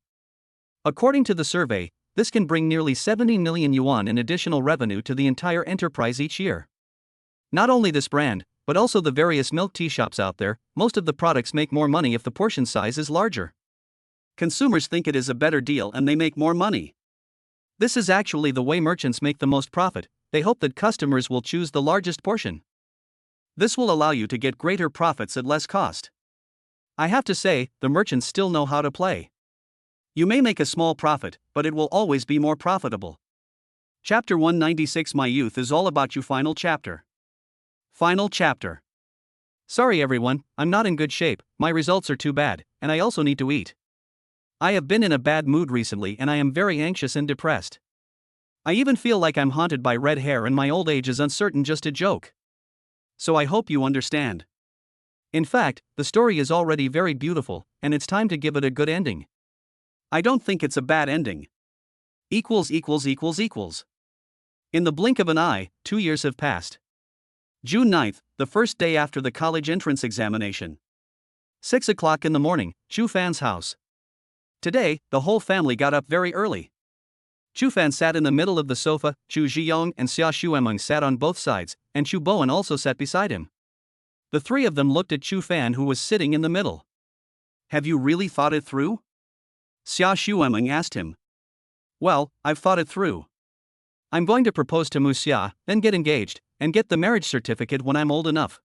According to the survey, this can bring nearly 70 million yuan in additional revenue to the entire enterprise each year. Not only this brand, but also the various milk tea shops out there, most of the products make more money if the portion size is larger. Consumers think it is a better deal and they make more money. This is actually the way merchants make the most profit. They hope that customers will choose the largest portion. This will allow you to get greater profits at less cost. I have to say, the merchants still know how to play. You may make a small profit, but it will always be more profitable. Chapter 196. My youth is all about you. Final chapter. Final chapter. Sorry everyone, I'm not in good shape, my results are too bad, and I also need to eat. I have been in a bad mood recently and I am very anxious and depressed. I even feel like I'm haunted by red hair and my old age is uncertain, just a joke. So I hope you understand. In fact, the story is already very beautiful, and it's time to give it a good ending. I don't think it's a bad ending. In the blink of an eye, 2 years have passed. June 9th, the first day after the college entrance examination. 6 o'clock in the morning, Chu Fan's house. Today, the whole family got up very early. Chu Fan sat in the middle of the sofa, Chu Zhiyong and Xia Xuemeng sat on both sides, and Chu Bowen also sat beside him. The three of them looked at Chu Fan, who was sitting in the middle. Have you really thought it through? Xia Xuemeng asked him. Well, I've thought it through. I'm going to propose to Mu Xia, then get engaged, and get the marriage certificate when I'm old enough.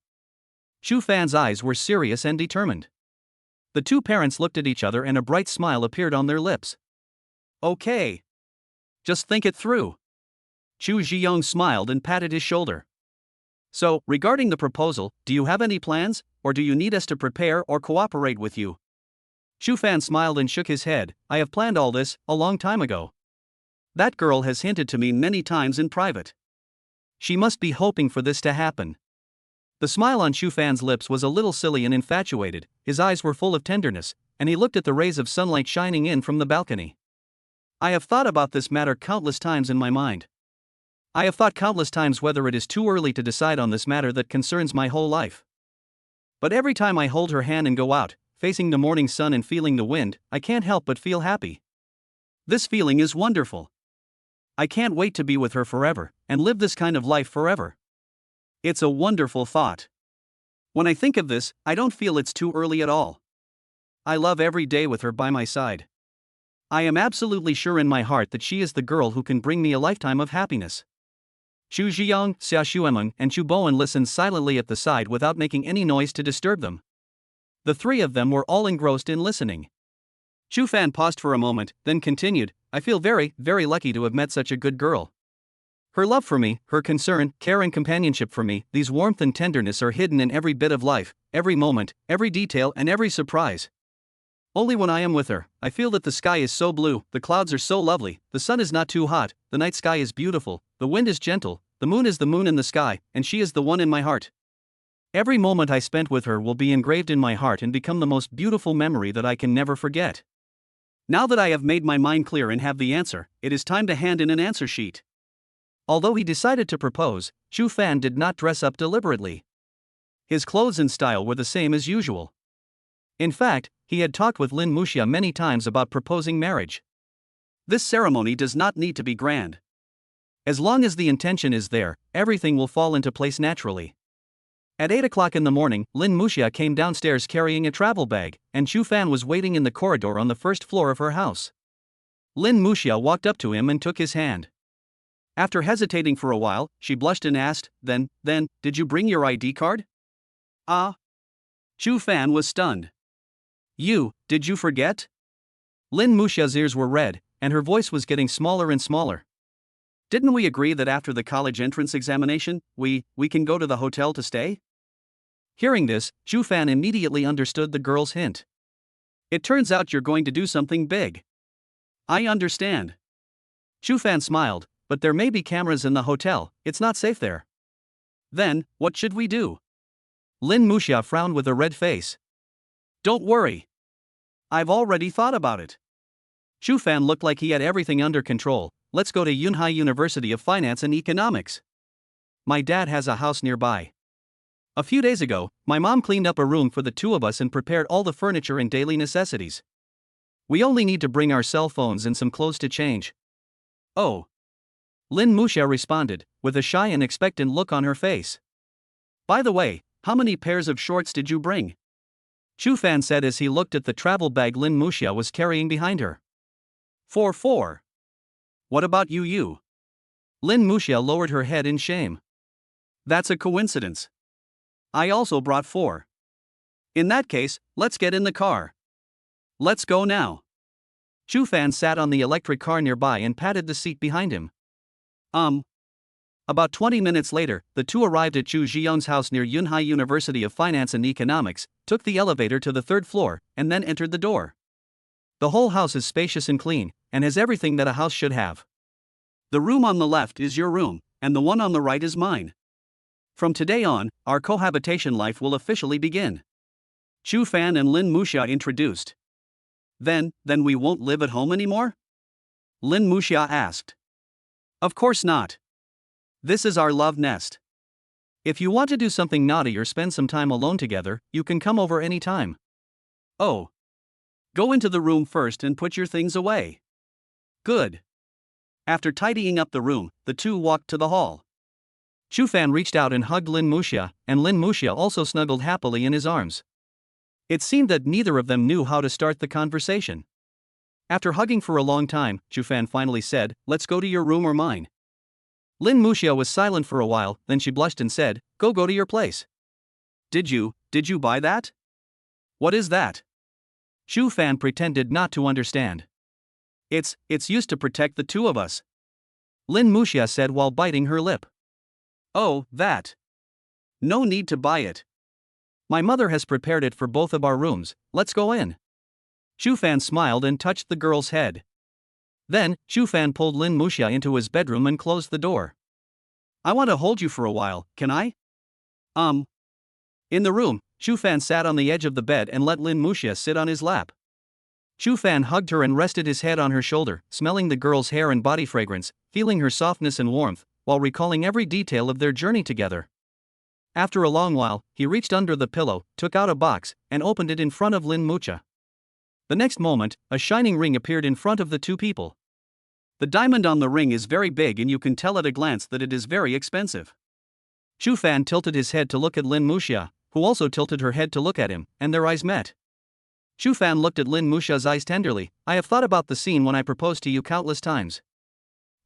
Chu Fan's eyes were serious and determined. The two parents looked at each other and a bright smile appeared on their lips. Okay. Just think it through. Chu Zhiyong smiled and patted his shoulder. So, regarding the proposal, do you have any plans, or do you need us to prepare or cooperate with you? Chu Fan smiled and shook his head. I have planned all this a long time ago. That girl has hinted to me many times in private. She must be hoping for this to happen. The smile on Chu Fan's lips was a little silly and infatuated, his eyes were full of tenderness, and he looked at the rays of sunlight shining in from the balcony. I have thought about this matter countless times in my mind. I have thought countless times whether it is too early to decide on this matter that concerns my whole life. But every time I hold her hand and go out, facing the morning sun and feeling the wind, I can't help but feel happy. This feeling is wonderful. I can't wait to be with her forever, and live this kind of life forever. It's a wonderful thought. When I think of this, I don't feel it's too early at all. I love every day with her by my side. I am absolutely sure in my heart that she is the girl who can bring me a lifetime of happiness. Chu Zhiyong, Xia Xuemeng, and Chu Bowen listened silently at the side without making any noise to disturb them. The three of them were all engrossed in listening. Chu Fan paused for a moment, then continued, I feel very, very lucky to have met such a good girl. Her love for me, her concern, care and companionship for me, these warmth and tenderness are hidden in every bit of life, every moment, every detail and every surprise. Only when I am with her, I feel that the sky is so blue, the clouds are so lovely, the sun is not too hot, the night sky is beautiful, the wind is gentle, the moon is the moon in the sky, and she is the one in my heart. Every moment I spent with her will be engraved in my heart and become the most beautiful memory that I can never forget. Now that I have made my mind clear and have the answer, it is time to hand in an answer sheet. Although he decided to propose, Chu Fan did not dress up deliberately. His clothes and style were the same as usual. In fact, he had talked with Lin Muxia many times about proposing marriage. This ceremony does not need to be grand. As long as the intention is there, everything will fall into place naturally. At 8 o'clock in the morning, Lin Muxia came downstairs carrying a travel bag, and Chu Fan was waiting in the corridor on the first floor of her house. Lin Muxia walked up to him and took his hand. After hesitating for a while, she blushed and asked, Then, did you bring your ID card? Ah. Chu Fan was stunned. Did you forget? Lin Muxia's ears were red, and her voice was getting smaller and smaller. Didn't we agree that after the college entrance examination, we can go to the hotel to stay? Hearing this, Chu Fan immediately understood the girl's hint. It turns out you're going to do something big. I understand. Chu Fan smiled, but there may be cameras in the hotel, it's not safe there. Then, what should we do? Lin Muxia frowned with a red face. Don't worry. I've already thought about it. Chu Fan looked like he had everything under control. Let's go to Yunhai University of Finance and Economics. My dad has a house nearby. A few days ago, my mom cleaned up a room for the two of us and prepared all the furniture and daily necessities. We only need to bring our cell phones and some clothes to change. Oh. Lin Muxia responded, with a shy and expectant look on her face. By the way, how many pairs of shorts did you bring? Chu Fan said as he looked at the travel bag Lin Muxia was carrying behind her. 4. What about you? Lin Muxia lowered her head in shame. That's a coincidence. I also brought 4. In that case, let's get in the car. Let's go now. Chu Fan sat on the electric car nearby and patted the seat behind him. About 20 minutes later, the two arrived at Chu Zhiyong's house near Yunhai University of Finance and Economics, took the elevator to the 3rd floor, and then entered the door. The whole house is spacious and clean, and has everything that a house should have. The room on the left is your room, and the one on the right is mine. From today on, our cohabitation life will officially begin. Chu Fan and Lin Muxia introduced. Then we won't live at home anymore? Lin Muxia asked. Of course not. This is our love nest. If you want to do something naughty or spend some time alone together, you can come over any time. Oh. Go into the room first and put your things away. Good. After tidying up the room, the two walked to the hall. Chu Fan reached out and hugged Lin Muxia, and Lin Muxia also snuggled happily in his arms. It seemed that neither of them knew how to start the conversation. After hugging for a long time, Chu Fan finally said, Let's go to your room or mine. Lin Muxia was silent for a while, then she blushed and said, Go to your place. Did you buy that? What is that? Chu Fan pretended not to understand. It's used to protect the two of us. Lin Muxia said while biting her lip. Oh, that. No need to buy it. My mother has prepared it for both of our rooms, let's go in. Chu Fan smiled and touched the girl's head. Then, Chu Fan pulled Lin Muxia into his bedroom and closed the door. I want to hold you for a while, can I? In the room, Chu Fan sat on the edge of the bed and let Lin Muxia sit on his lap. Chu Fan hugged her and rested his head on her shoulder, smelling the girl's hair and body fragrance, feeling her softness and warmth, while recalling every detail of their journey together. After a long while, he reached under the pillow, took out a box, and opened it in front of Lin Muxia. The next moment, a shining ring appeared in front of the two people. The diamond on the ring is very big and you can tell at a glance that it is very expensive. Chu Fan tilted his head to look at Lin Muxia, who also tilted her head to look at him, and their eyes met. Chu Fan looked at Lin Muxia's eyes tenderly. I have thought about the scene when I proposed to you countless times.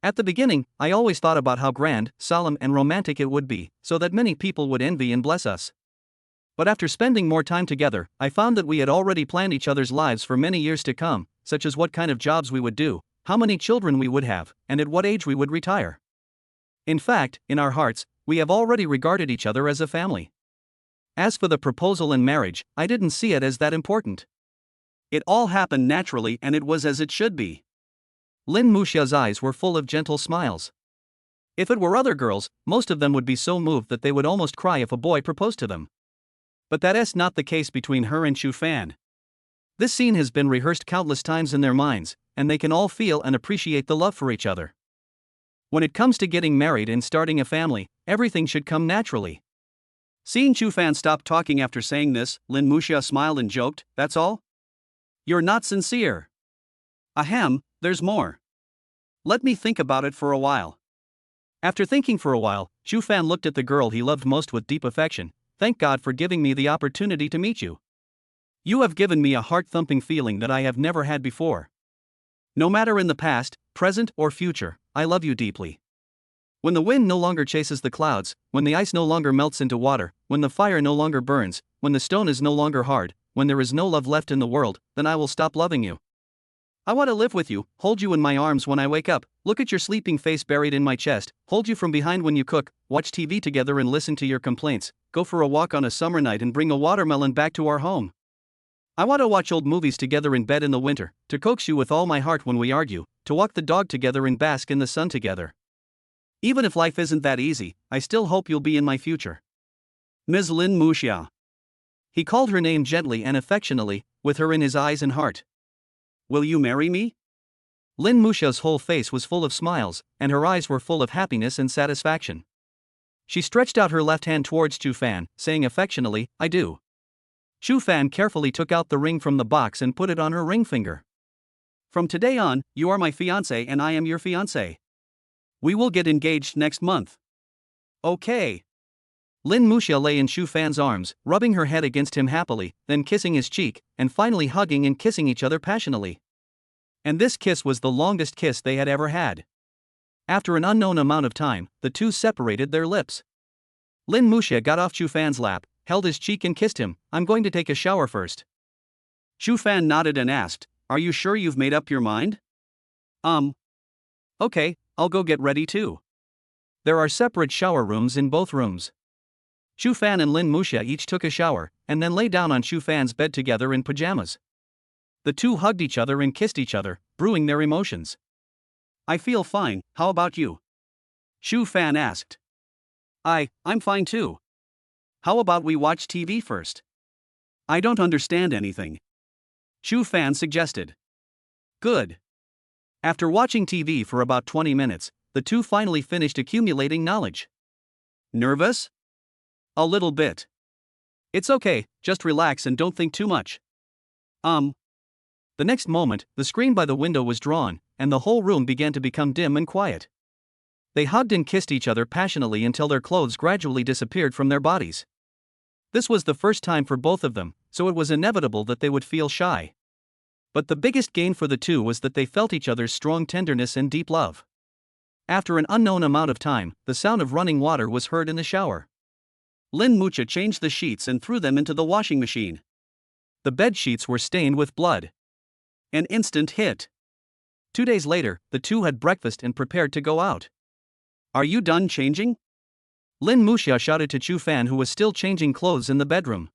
At the beginning, I always thought about how grand, solemn and romantic it would be, so that many people would envy and bless us. But after spending more time together, I found that we had already planned each other's lives for many years to come, such as what kind of jobs we would do, how many children we would have, and at what age we would retire. In fact, in our hearts, we have already regarded each other as a family. As for the proposal and marriage, I didn't see it as that important. It all happened naturally and it was as it should be. Lin Muxia's eyes were full of gentle smiles. If it were other girls, most of them would be so moved that they would almost cry if a boy proposed to them. But that is not the case between her and Chu Fan. This scene has been rehearsed countless times in their minds, and they can all feel and appreciate the love for each other. When it comes to getting married and starting a family, everything should come naturally. Seeing Chu Fan stop talking after saying this, Lin Muxia smiled and joked, "That's all? You're not sincere." "Ahem, there's more. Let me think about it for a while." After thinking for a while, Chu Fan looked at the girl he loved most with deep affection. "Thank God for giving me the opportunity to meet you. You have given me a heart-thumping feeling that I have never had before. No matter in the past, present, or future, I love you deeply. When the wind no longer chases the clouds, when the ice no longer melts into water, when the fire no longer burns, when the stone is no longer hard, when there is no love left in the world, then I will stop loving you. I want to live with you, hold you in my arms when I wake up, look at your sleeping face buried in my chest, hold you from behind when you cook, watch TV together and listen to your complaints, go for a walk on a summer night and bring a watermelon back to our home. I want to watch old movies together in bed in the winter, to coax you with all my heart when we argue, to walk the dog together and bask in the sun together. Even if life isn't that easy, I still hope you'll be in my future. Ms. Lin Muxia." He called her name gently and affectionately, with her in his eyes and heart. "Will you marry me?" Lin Muxia's whole face was full of smiles, and her eyes were full of happiness and satisfaction. She stretched out her left hand towards Chu Fan, saying affectionately, "I do." Chu Fan carefully took out the ring from the box and put it on her ring finger. "From today on, you are my fiancé and I am your fiancé. We will get engaged next month." "Okay." Lin Muxia lay in Chu Fan's arms, rubbing her head against him happily, then kissing his cheek, and finally hugging and kissing each other passionately. And this kiss was the longest kiss they had ever had. After an unknown amount of time, the two separated their lips. Lin Muxia got off Chu Fan's lap, held his cheek and kissed him. "I'm going to take a shower first." Chu Fan nodded and asked, "Are you sure you've made up your mind?" Okay, I'll go get ready too." There are separate shower rooms in both rooms. Chu Fan and Lin Muxia each took a shower, and then lay down on Chu Fan's bed together in pajamas. The two hugged each other and kissed each other, brewing their emotions. "I feel fine, how about you?" Chu Fan asked. I'm fine too. How about we watch TV first?" "I don't understand anything." Chu Fan suggested. "Good." After watching TV for about 20 minutes, the two finally finished accumulating knowledge. "Nervous?" "A little bit." "It's okay, just relax and don't think too much." The next moment, the screen by the window was drawn, and the whole room began to become dim and quiet. They hugged and kissed each other passionately until their clothes gradually disappeared from their bodies. This was the first time for both of them, so it was inevitable that they would feel shy. But the biggest gain for the two was that they felt each other's strong tenderness and deep love. After an unknown amount of time, the sound of running water was heard in the shower. Lin Muxia changed the sheets and threw them into the washing machine. The bed sheets were stained with blood. An instant hit. 2 days later, the two had breakfast and prepared to go out. "Are you done changing?" Lin Muxia shouted to Chu Fan, who was still changing clothes in the bedroom.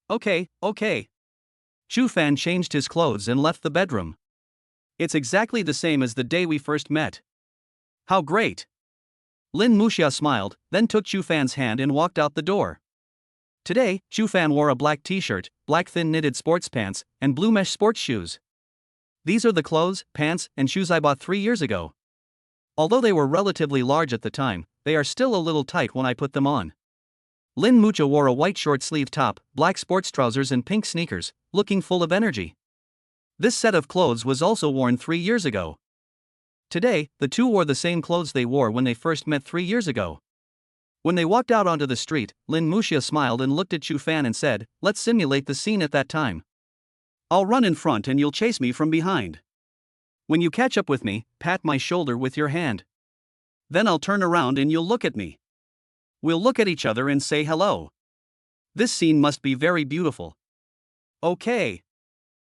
Okay. Chu Fan changed his clothes and left the bedroom. "It's exactly the same as the day we first met." "How great." Lin Muxia smiled, then took Chu Fan's hand and walked out the door. Today, Chu Fan wore a black t-shirt, black thin knitted sports pants, and blue mesh sports shoes. "These are the clothes, pants, and shoes I bought 3 years ago. Although they were relatively large at the time, they are still a little tight when I put them on." Lin Muxia wore a white short-sleeved top, black sports trousers and pink sneakers, looking full of energy. This set of clothes was also worn 3 years ago. Today, the two wore the same clothes they wore when they first met 3 years ago. When they walked out onto the street, Lin Muxia smiled and looked at Chu Fan and said, "Let's simulate the scene at that time. I'll run in front and you'll chase me from behind. When you catch up with me, pat my shoulder with your hand. Then I'll turn around and you'll look at me. We'll look at each other and say hello. This scene must be very beautiful." "Okay."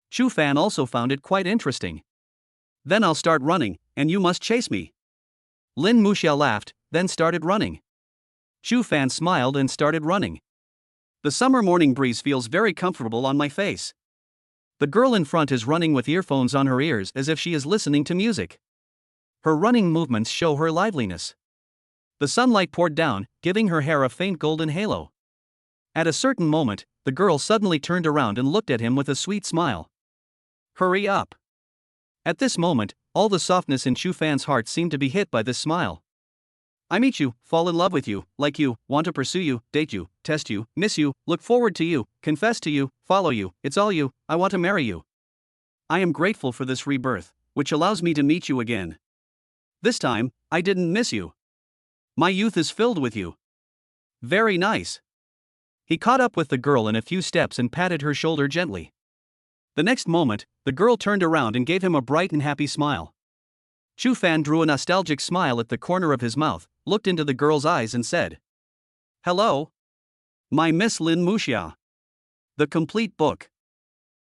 Chu Fan also found it quite interesting. "Then I'll start running, and you must chase me." Lin Muxia laughed, then started running. Chu Fan smiled and started running. The summer morning breeze feels very comfortable on my face. The girl in front is running with earphones on her ears as if she is listening to music. Her running movements show her liveliness. The sunlight poured down, giving her hair a faint golden halo. At a certain moment, the girl suddenly turned around and looked at him with a sweet smile. Hurry up. At this moment, all the softness in Chu Fan's heart seemed to be hit by this smile. I meet you, fall in love with you, like you, want to pursue you, date you, test you, miss you, look forward to you, confess to you, follow you, it's all you, I want to marry you. I am grateful for this rebirth, which allows me to meet you again. This time, I didn't miss you. My youth is filled with you. Very nice. He caught up with the girl in a few steps and patted her shoulder gently. The next moment, the girl turned around and gave him a bright and happy smile. Chu Fan drew a nostalgic smile at the corner of his mouth, looked into the girl's eyes and said, "Hello? My Miss Lin Muxia." The complete book.